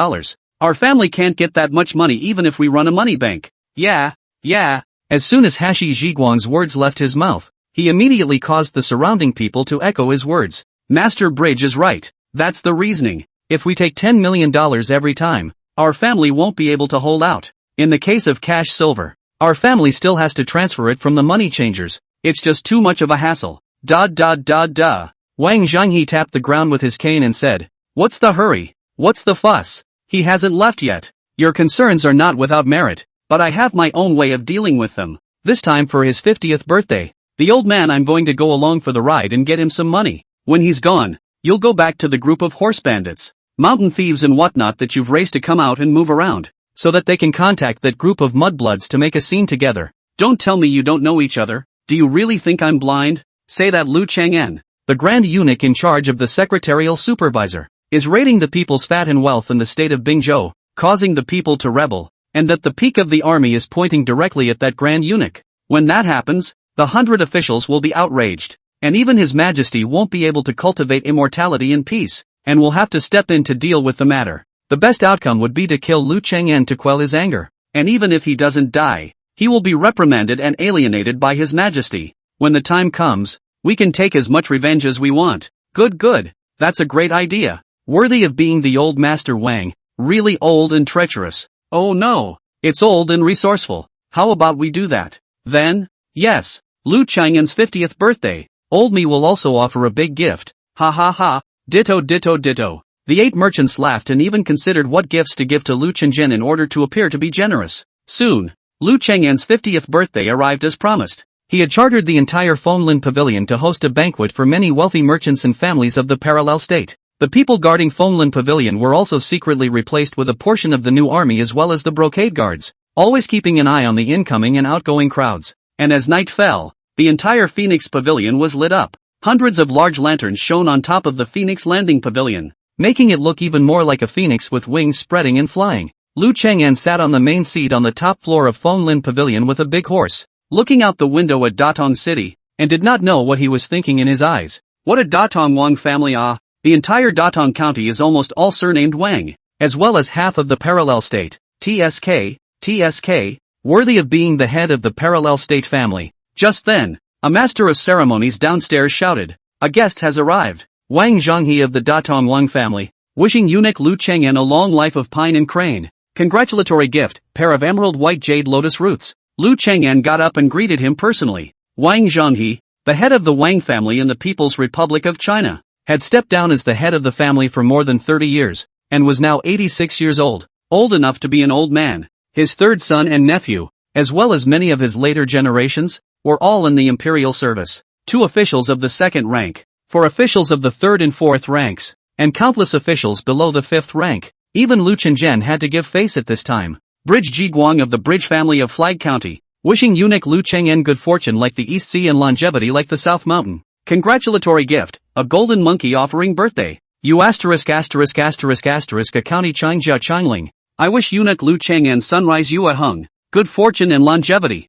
Our family can't get that much money even if we run a money bank." Yeah. As soon as Hashi Zhiguang's words left his mouth, he immediately caused the surrounding people to echo his words. Master Bridge is right. That's the reasoning. If we take $10 million every time, our family won't be able to hold out. In the case of cash silver, our family still has to transfer it from the money changers. It's just too much of a hassle. Wang Zhonghe tapped the ground with his cane and said, "What's the hurry? What's the fuss? He hasn't left yet. Your concerns are not without merit, but I have my own way of dealing with them. This time for his 50th birthday. The old man I'm going to go along for the ride and get him some money. When he's gone, you'll go back to the group of horse bandits, mountain thieves and whatnot that you've raised to come out and move around, so that they can contact that group of mudbloods to make a scene together. Don't tell me you don't know each other. Do you really think I'm blind? Say that Lu Cheng'an, the grand eunuch in charge of the secretarial supervisor, is raiding the people's fat and wealth in the state of Bingzhou, causing the people to rebel, and that the peak of the army is pointing directly at that grand eunuch. When that happens, the 100 officials will be outraged, and even His Majesty won't be able to cultivate immortality and peace, and will have to step in to deal with the matter. The best outcome would be to kill Lu Cheng'an to quell his anger, and even if he doesn't die, he will be reprimanded and alienated by His Majesty. When the time comes, we can take as much revenge as we want." Good. That's a great idea. Worthy of being the old Master Wang, really old and treacherous. Oh no, it's old and resourceful. How about we do that? Then, yes, Lu Cheng'an's 50th birthday. Old me will also offer a big gift. Ha. Ditto. The 8 merchants laughed and even considered what gifts to give to Lu Cheng'an in order to appear to be generous. Soon, Lu Cheng'an's 50th birthday arrived as promised. He had chartered the entire Fonlin Pavilion to host a banquet for many wealthy merchants and families of the parallel state. The people guarding Fonlin Pavilion were also secretly replaced with a portion of the new army as well as the brocade guards, always keeping an eye on the incoming and outgoing crowds. And as night fell, the entire Phoenix Pavilion was lit up. Hundreds of large lanterns shone on top of the Phoenix Landing Pavilion, making it look even more like a phoenix with wings spreading and flying. Lu Cheng'an sat on the main seat on the top floor of Fonlin Pavilion with a big horse, looking out the window at Datong City, and did not know what he was thinking in his eyes. What a Datong Wang family! The entire Datong County is almost all surnamed Wang, as well as half of the parallel state, TSK, worthy of being the head of the parallel state family. Just then, a master of ceremonies downstairs shouted, "A guest has arrived, Wang Zhonghe of the Datong Wang family, wishing eunuch Lu Cheng'an a long life of pine and crane. Congratulatory gift, pair of emerald white jade lotus roots." Lu Cheng'an got up and greeted him personally. Wang Zhonghe, the head of the Wang family in the People's Republic of China, had stepped down as the head of the family for more than 30 years, and was now 86 years old enough to be an old man. His third son and nephew, as well as many of his later generations, were all in the imperial service. 2 officials of the 2nd rank, 4 officials of the 3rd and 4th ranks, and countless officials below the 5th rank. Even Lu Cheng'an had to give face at this time. Bridge Jiguang of the Bridge family of Flag County, wishing eunuch Lu Cheng'an good fortune like the East Sea and longevity like the South Mountain. Congratulatory gift, a golden monkey offering birthday. You ***** a county Changjia Changling. I wish eunuch Lu Cheng'an sunrise Yue Hung, good fortune and longevity.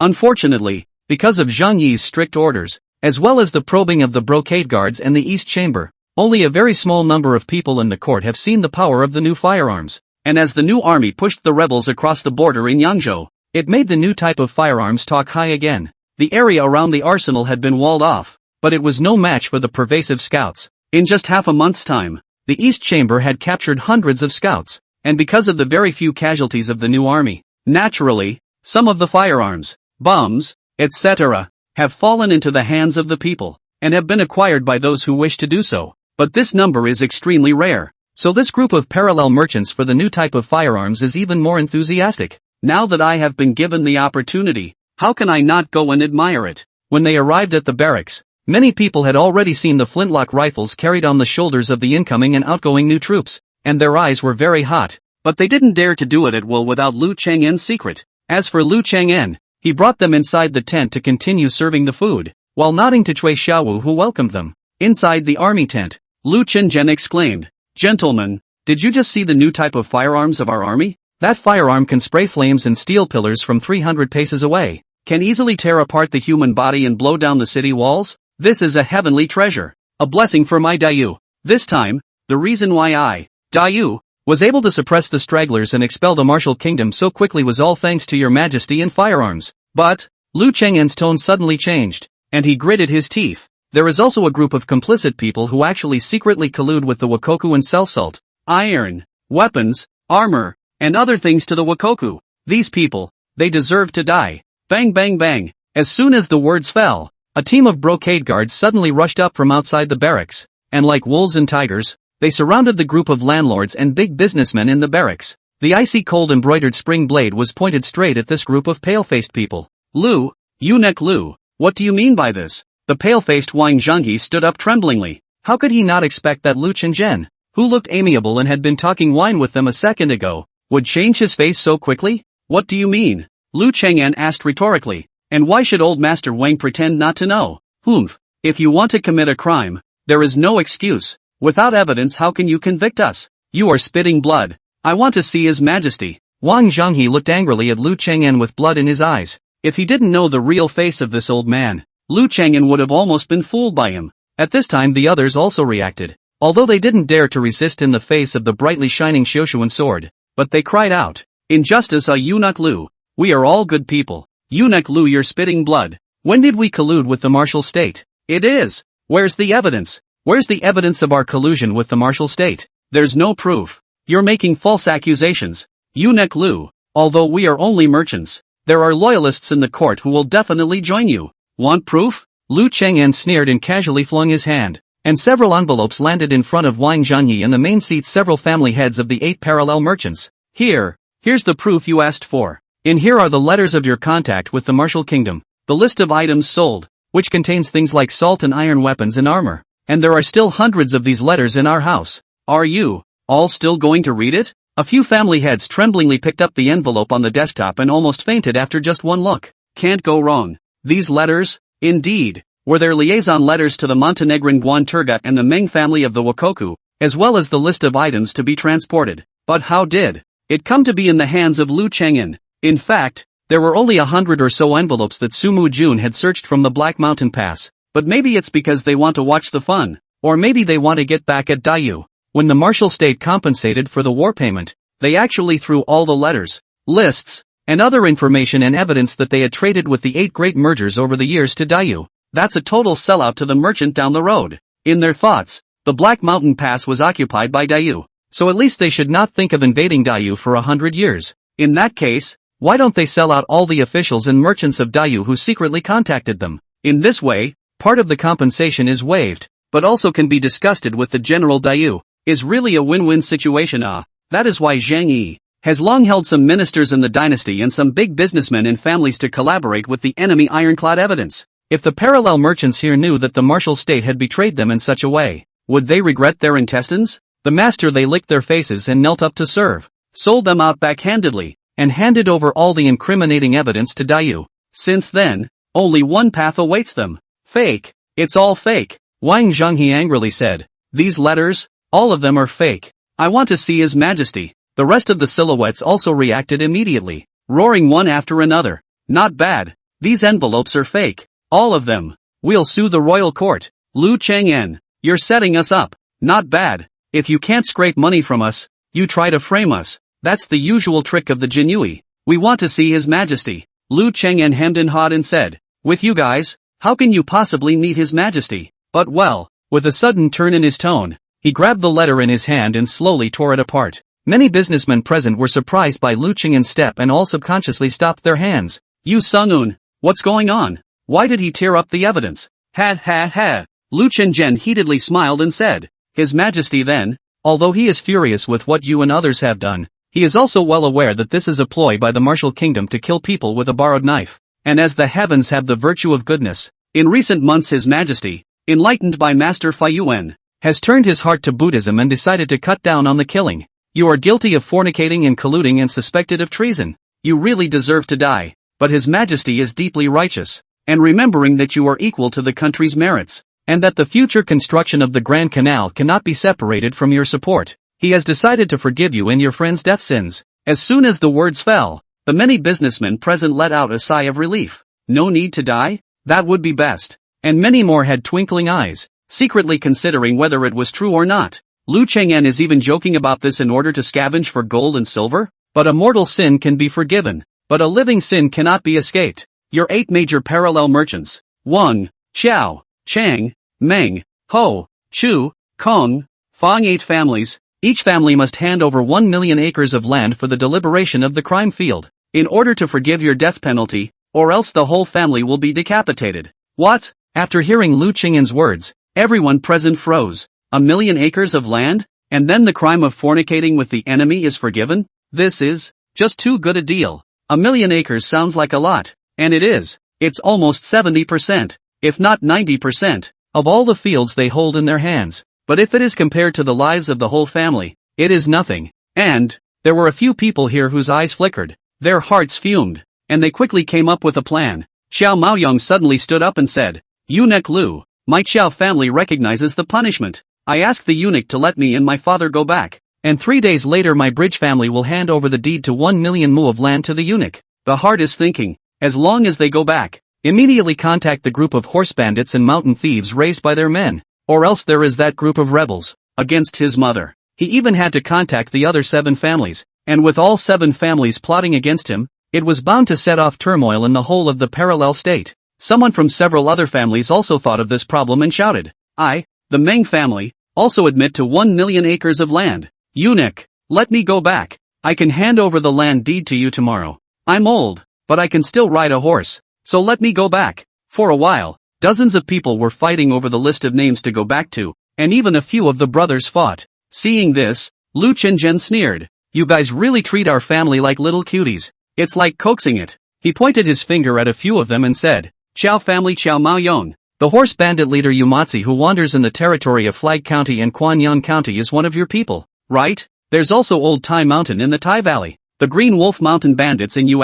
Unfortunately, because of Zhang Yi's strict orders, as well as the probing of the brocade guards and the East Chamber, only a very small number of people in the court have seen the power of the new firearms. And as the new army pushed the rebels across the border in Yangzhou, it made the new type of firearms talk high again. The area around the arsenal had been walled off, but it was no match for the pervasive scouts. In just half a month's time, the East Chamber had captured hundreds of scouts, and because of the very few casualties of the new army, naturally, some of the firearms, bombs, etc., have fallen into the hands of the people, and have been acquired by those who wish to do so, but this number is extremely rare. So this group of parallel merchants for the new type of firearms is even more enthusiastic. Now that I have been given the opportunity, how can I not go and admire it? When they arrived at the barracks, many people had already seen the flintlock rifles carried on the shoulders of the incoming and outgoing new troops, and their eyes were very hot, but they didn't dare to do it at will without Lu Chang'en's secret. As for Lu Chang'en, he brought them inside the tent to continue serving the food, while nodding to Cui Xiaowu who welcomed them. Inside the army tent, Lu Chenjian exclaimed, "Gentlemen, did you just see the new type of firearms of our army? That firearm can spray flames and steel pillars from 300 paces away, can easily tear apart the human body and blow down the city walls? This is a heavenly treasure, a blessing for my Dayu." This time, the reason why I, Dayu, was able to suppress the stragglers and expel the martial kingdom so quickly was all thanks to your majesty and firearms. But, Lu Chang'en's tone suddenly changed, and he gritted his teeth. There is also a group of complicit people who actually secretly collude with the Wakoku and sell salt, iron, weapons, armor, and other things to the Wakoku. These people, they deserve to die. Bang bang bang. As soon as the words fell, a team of brocade guards suddenly rushed up from outside the barracks, and like wolves and tigers, they surrounded the group of landlords and big businessmen in the barracks. The icy cold embroidered spring blade was pointed straight at this group of pale-faced people. "Lu, eunuch Lu, what do you mean by this?" The pale-faced Wang Zhangyi stood up tremblingly. How could he not expect that Lu Chenjian, who looked amiable and had been talking wine with them a second ago, would change his face so quickly? "What do you mean?" Lu Chang'an asked rhetorically. "And why should old Master Wang pretend not to know?" "Humph. If you want to commit a crime, there is no excuse. Without evidence how can you convict us? You are spitting blood. I want to see His Majesty." Wang Zhangyi looked angrily at Lu Chang'an with blood in his eyes. If he didn't know the real face of this old man, Lu Chang'an would have almost been fooled by him. At this time the others also reacted, although they didn't dare to resist in the face of the brightly shining Xiushuan sword, but they cried out, "Injustice, eunuch Lu. We are all good people. Eunuch Lu, you're spitting blood. When did we collude with the martial state? It is. Where's the evidence? Where's the evidence of our collusion with the martial state? There's no proof. You're making false accusations. Eunuch Lu, although we are only merchants, there are loyalists in the court who will definitely join you. Want proof?" Lu Chang'an sneered and casually flung his hand, and several envelopes landed in front of Wang Zhangyi and the main seat several family heads of the 8 parallel merchants. Here's the proof you asked for. In here are the letters of your contact with the martial kingdom, the list of items sold, which contains things like salt and iron weapons and armor, and there are still hundreds of these letters in our house. Are you all still going to read it? A few family heads tremblingly picked up the envelope on the desktop and almost fainted after just one look. Can't go wrong. These letters, indeed, were their liaison letters to the Montenegrin Guan Turgut and the Meng family of the Wakoku, as well as the list of items to be transported. But how did it come to be in the hands of Lu Chang'en? In fact, there were only 100 or so envelopes that Sumu Jun had searched from the Black Mountain Pass, but maybe it's because they want to watch the fun, or maybe they want to get back at Dayu. When the martial state compensated for the war payment, they actually threw all the letters, lists, and other information and evidence that they had traded with the 8 great mergers over the years to Dayu. That's a total sellout to the merchant down the road. In their thoughts, the Black Mountain Pass was occupied by Dayu, so at least they should not think of invading Dayu for 100 years. In that case, why don't they sell out all the officials and merchants of Dayu who secretly contacted them? In this way, part of the compensation is waived, but also can be discussed with the general Dayu. Is really a win-win situation. That is why Zhang Yi has long held some ministers in the dynasty and some big businessmen and families to collaborate with the enemy ironclad evidence. If the parallel merchants here knew that the martial state had betrayed them in such a way, would they regret their intestines? The master they licked their faces and knelt up to serve, sold them out backhandedly, and handed over all the incriminating evidence to Dayu. Since then, only one path awaits them. Fake. It's all fake. Wang Zhangyi angrily said. These letters, all of them are fake. I want to see His Majesty. The rest of the silhouettes also reacted immediately, roaring one after another. Not bad. These envelopes are fake. All of them. We'll sue the royal court. Lu Chang'an, you're setting us up. Not bad. If you can't scrape money from us, you try to frame us. That's the usual trick of the Jinui. We want to see His Majesty. Lu Chang'an hemmed and hawed and said, with you guys, how can you possibly meet His Majesty? But well, with a sudden turn in his tone, he grabbed the letter in his hand and slowly tore it apart. Many businessmen present were surprised by Lu Chang'an's step and all subconsciously stopped their hands. You Sung-un, what's going on? Why did he tear up the evidence? Ha ha ha. Lu Chang'an heatedly smiled and said, His Majesty then, although he is furious with what you and others have done, he is also well aware that this is a ploy by the martial kingdom to kill people with a borrowed knife. And as the heavens have the virtue of goodness, in recent months His Majesty, enlightened by Master Faiyuan, has turned his heart to Buddhism and decided to cut down on the killing. You are guilty of fornicating and colluding and suspected of treason. You really deserve to die, but His Majesty is deeply righteous, and remembering that you are equal to the country's merits, and that the future construction of the Grand Canal cannot be separated from your support, he has decided to forgive you and your friend's death sins. As soon as the words fell, the many businessmen present let out a sigh of relief. No need to die? That would be best. And many more had twinkling eyes, secretly considering whether it was true or not. Lu Chang'an is even joking about this in order to scavenge for gold and silver? But a mortal sin can be forgiven, but a living sin cannot be escaped. Your 8 major parallel merchants, Wang, Xiao, Chang, Meng, Ho, Chu, Kong, Fang, 8 families. Each family must hand over 1 million acres of land for the deliberation of the crime field, in order to forgive your death penalty, or else the whole family will be decapitated. What? After hearing Lu Chang'an's words, everyone present froze. 1 million acres of land? And then the crime of fornicating with the enemy is forgiven? This is just too good a deal. 1 million acres sounds like a lot, and it is. It's almost 70%, if not 90%, of all the fields they hold in their hands. But if it is compared to the lives of the whole family, it is nothing. And there were a few people here whose eyes flickered, their hearts fumed, and they quickly came up with a plan. Xiao Maoyong suddenly stood up and said, Eunuch Lu, my Xiao family recognizes the punishment. I ask the eunuch to let me and my father go back, and 3 days later my bridge family will hand over the deed to 1 million mu of land to the eunuch. The heart is thinking, as long as they go back, immediately contact the group of horse bandits and mountain thieves raised by their men, or else there is that group of rebels, against his mother. He even had to contact the other 7 families, and with all 7 families plotting against him, it was bound to set off turmoil in the whole of the parallel state. Someone from several other families also thought of this problem and shouted, I, the Meng family, also admit to 1 million acres of land. Eunuch, let me go back. I can hand over the land deed to you tomorrow. I'm old, but I can still ride a horse, so let me go back. For a while, dozens of people were fighting over the list of names to go back to, and even a few of the brothers fought. Seeing this, Lu Chang'an sneered, you guys really treat our family like little cuties. It's like coaxing it. He pointed his finger at a few of them and said, Qiao family Qiao Maoyong. The horse bandit leader Yumatsi who wanders in the territory of Flag County and Quanyang County is one of your people, right? There's also Old Tai Mountain in the Tai Valley, the Green Wolf Mountain bandits in U******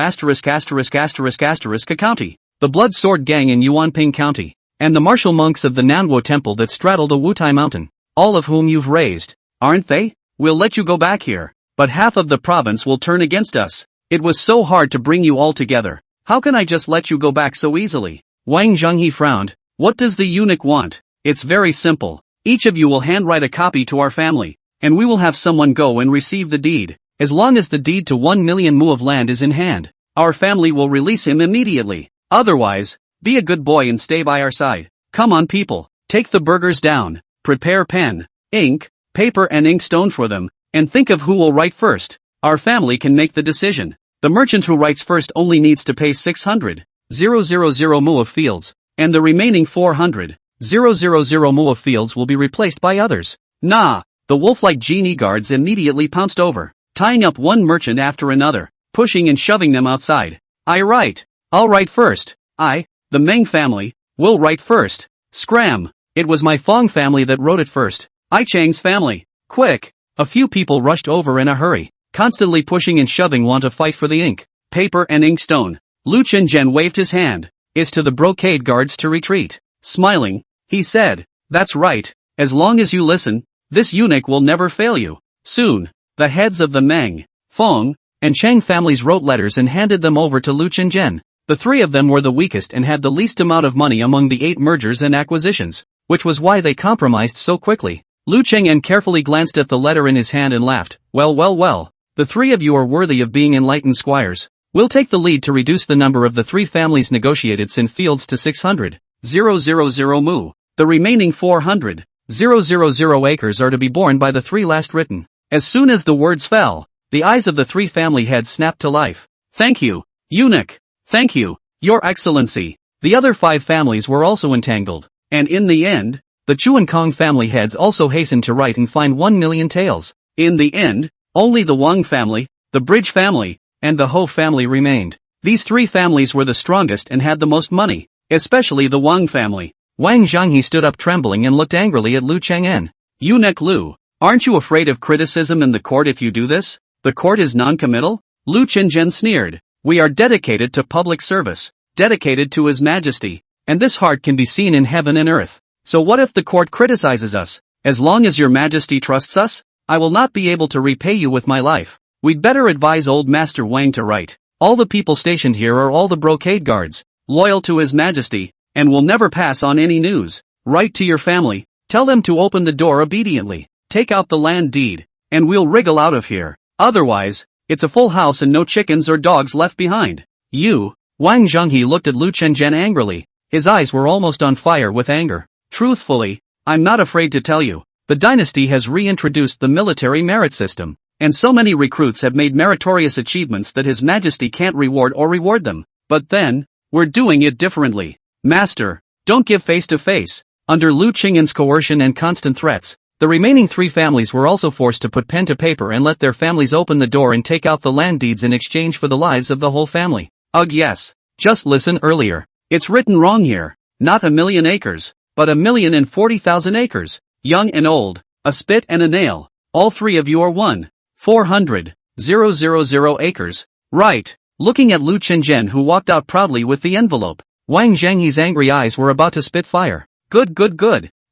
County, the Blood Sword Gang in Yuanping County, and the martial monks of the Nanwo Temple that straddle the Wutai Mountain, all of whom you've raised, aren't they? We'll let you go back here, but half of the province will turn against us. It was so hard to bring you all together. How can I just let you go back so easily? Wang Zhenghe frowned. What does the eunuch want? It's very simple. Each of you will handwrite a copy to our family, and we will have someone go and receive the deed. As long as the deed to 1 million mu of land is in hand, our family will release him immediately. Otherwise, be a good boy and stay by our side. Come on people, take the burgers down, prepare pen, ink, paper and inkstone for them, and think of who will write first. Our family can make the decision. The merchant who writes first only needs to pay 600,000 mu of fields, and the remaining 400,000 mu of fields will be replaced by others. Nah, the wolf-like genie guards immediately pounced over, tying up one merchant after another, pushing and shoving them outside. I'll write first. I, the Meng family, will write first. Scram! It was my Fong family that wrote it first. I Chang's family. Quick! A few people rushed over in a hurry, constantly pushing and shoving want to fight for the ink, paper and inkstone. Lu Chenzhen waved his hand, is to the brocade guards to retreat. Smiling, he said, that's right, as long as you listen, this eunuch will never fail you. Soon, the heads of the Meng, Fong, and Chang families wrote letters and handed them over to Lu Chenzhen. The three of them were the weakest and had the least amount of money among the 8 mergers and acquisitions, which was why they compromised so quickly. Lu Cheng'en carefully glanced at the letter in his hand and laughed. Well, the three of you are worthy of being enlightened squires. We'll take the lead to reduce the number of the 3 families negotiated sin fields to 600,000 mu. The remaining 400,000 acres are to be borne by the 3 last written. As soon as the words fell, the eyes of the 3 family heads snapped to life. Thank you, eunuch. Thank you, Your Excellency. The other 5 families were also entangled, and in the end, the Chuan Kong family heads also hastened to write and find 1 million taels. In the end, only the Wang family, the Bridge family, and the Ho family remained. These 3 families were the strongest and had the most money, especially the Wang family. Wang Zhanghe stood up trembling and looked angrily at Lu Cheng'en. Eunuch Lu, aren't you afraid of criticism in the court if you do this? The court is non-committal? Lu Cheng'en sneered. We are dedicated to public service, dedicated to His Majesty, and this heart can be seen in heaven and earth. So what if the court criticizes us? As long as Your Majesty trusts us, I will not be able to repay you with my life. We'd better advise old Master Wang to write. All the people stationed here are all the brocade guards, loyal to His Majesty, and will never pass on any news. Write to your family, tell them to open the door obediently, take out the land deed, and we'll wriggle out of here. Otherwise, it's a full house and no chickens or dogs left behind. You, Wang Zhanghe looked at Lu Cheng'en angrily. His eyes were almost on fire with anger. Truthfully, I'm not afraid to tell you, the dynasty has reintroduced the military merit system, and so many recruits have made meritorious achievements that His Majesty can't reward them. But then, we're doing it differently. Master, don't give face to face. Under Lu Cheng'en's coercion and constant threats, the remaining 3 families were also forced to put pen to paper and let their families open the door and take out the land deeds in exchange for the lives of the whole family. Ugh, yes. Just listen earlier. It's written wrong here. Not 1,000,000 acres, but 1,040,000 acres. Young and old, a spit and a nail. All 3 of you are 1,400,000 acres. Right. Looking at Lu Cheng'en, who walked out proudly with the envelope, Wang Zhanghe's angry eyes were about to spit fire. Good.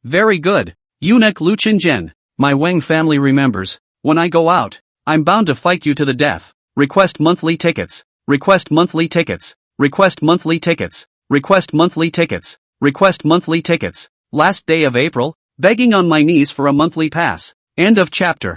Very good. Eunuch Lu Cheng'en, my Wang family remembers, when I go out, I'm bound to fight you to the death. Request monthly tickets. Request monthly tickets. Request monthly tickets. Request monthly tickets. Request monthly tickets. Last day of April, begging on my knees for a monthly pass. End of chapter.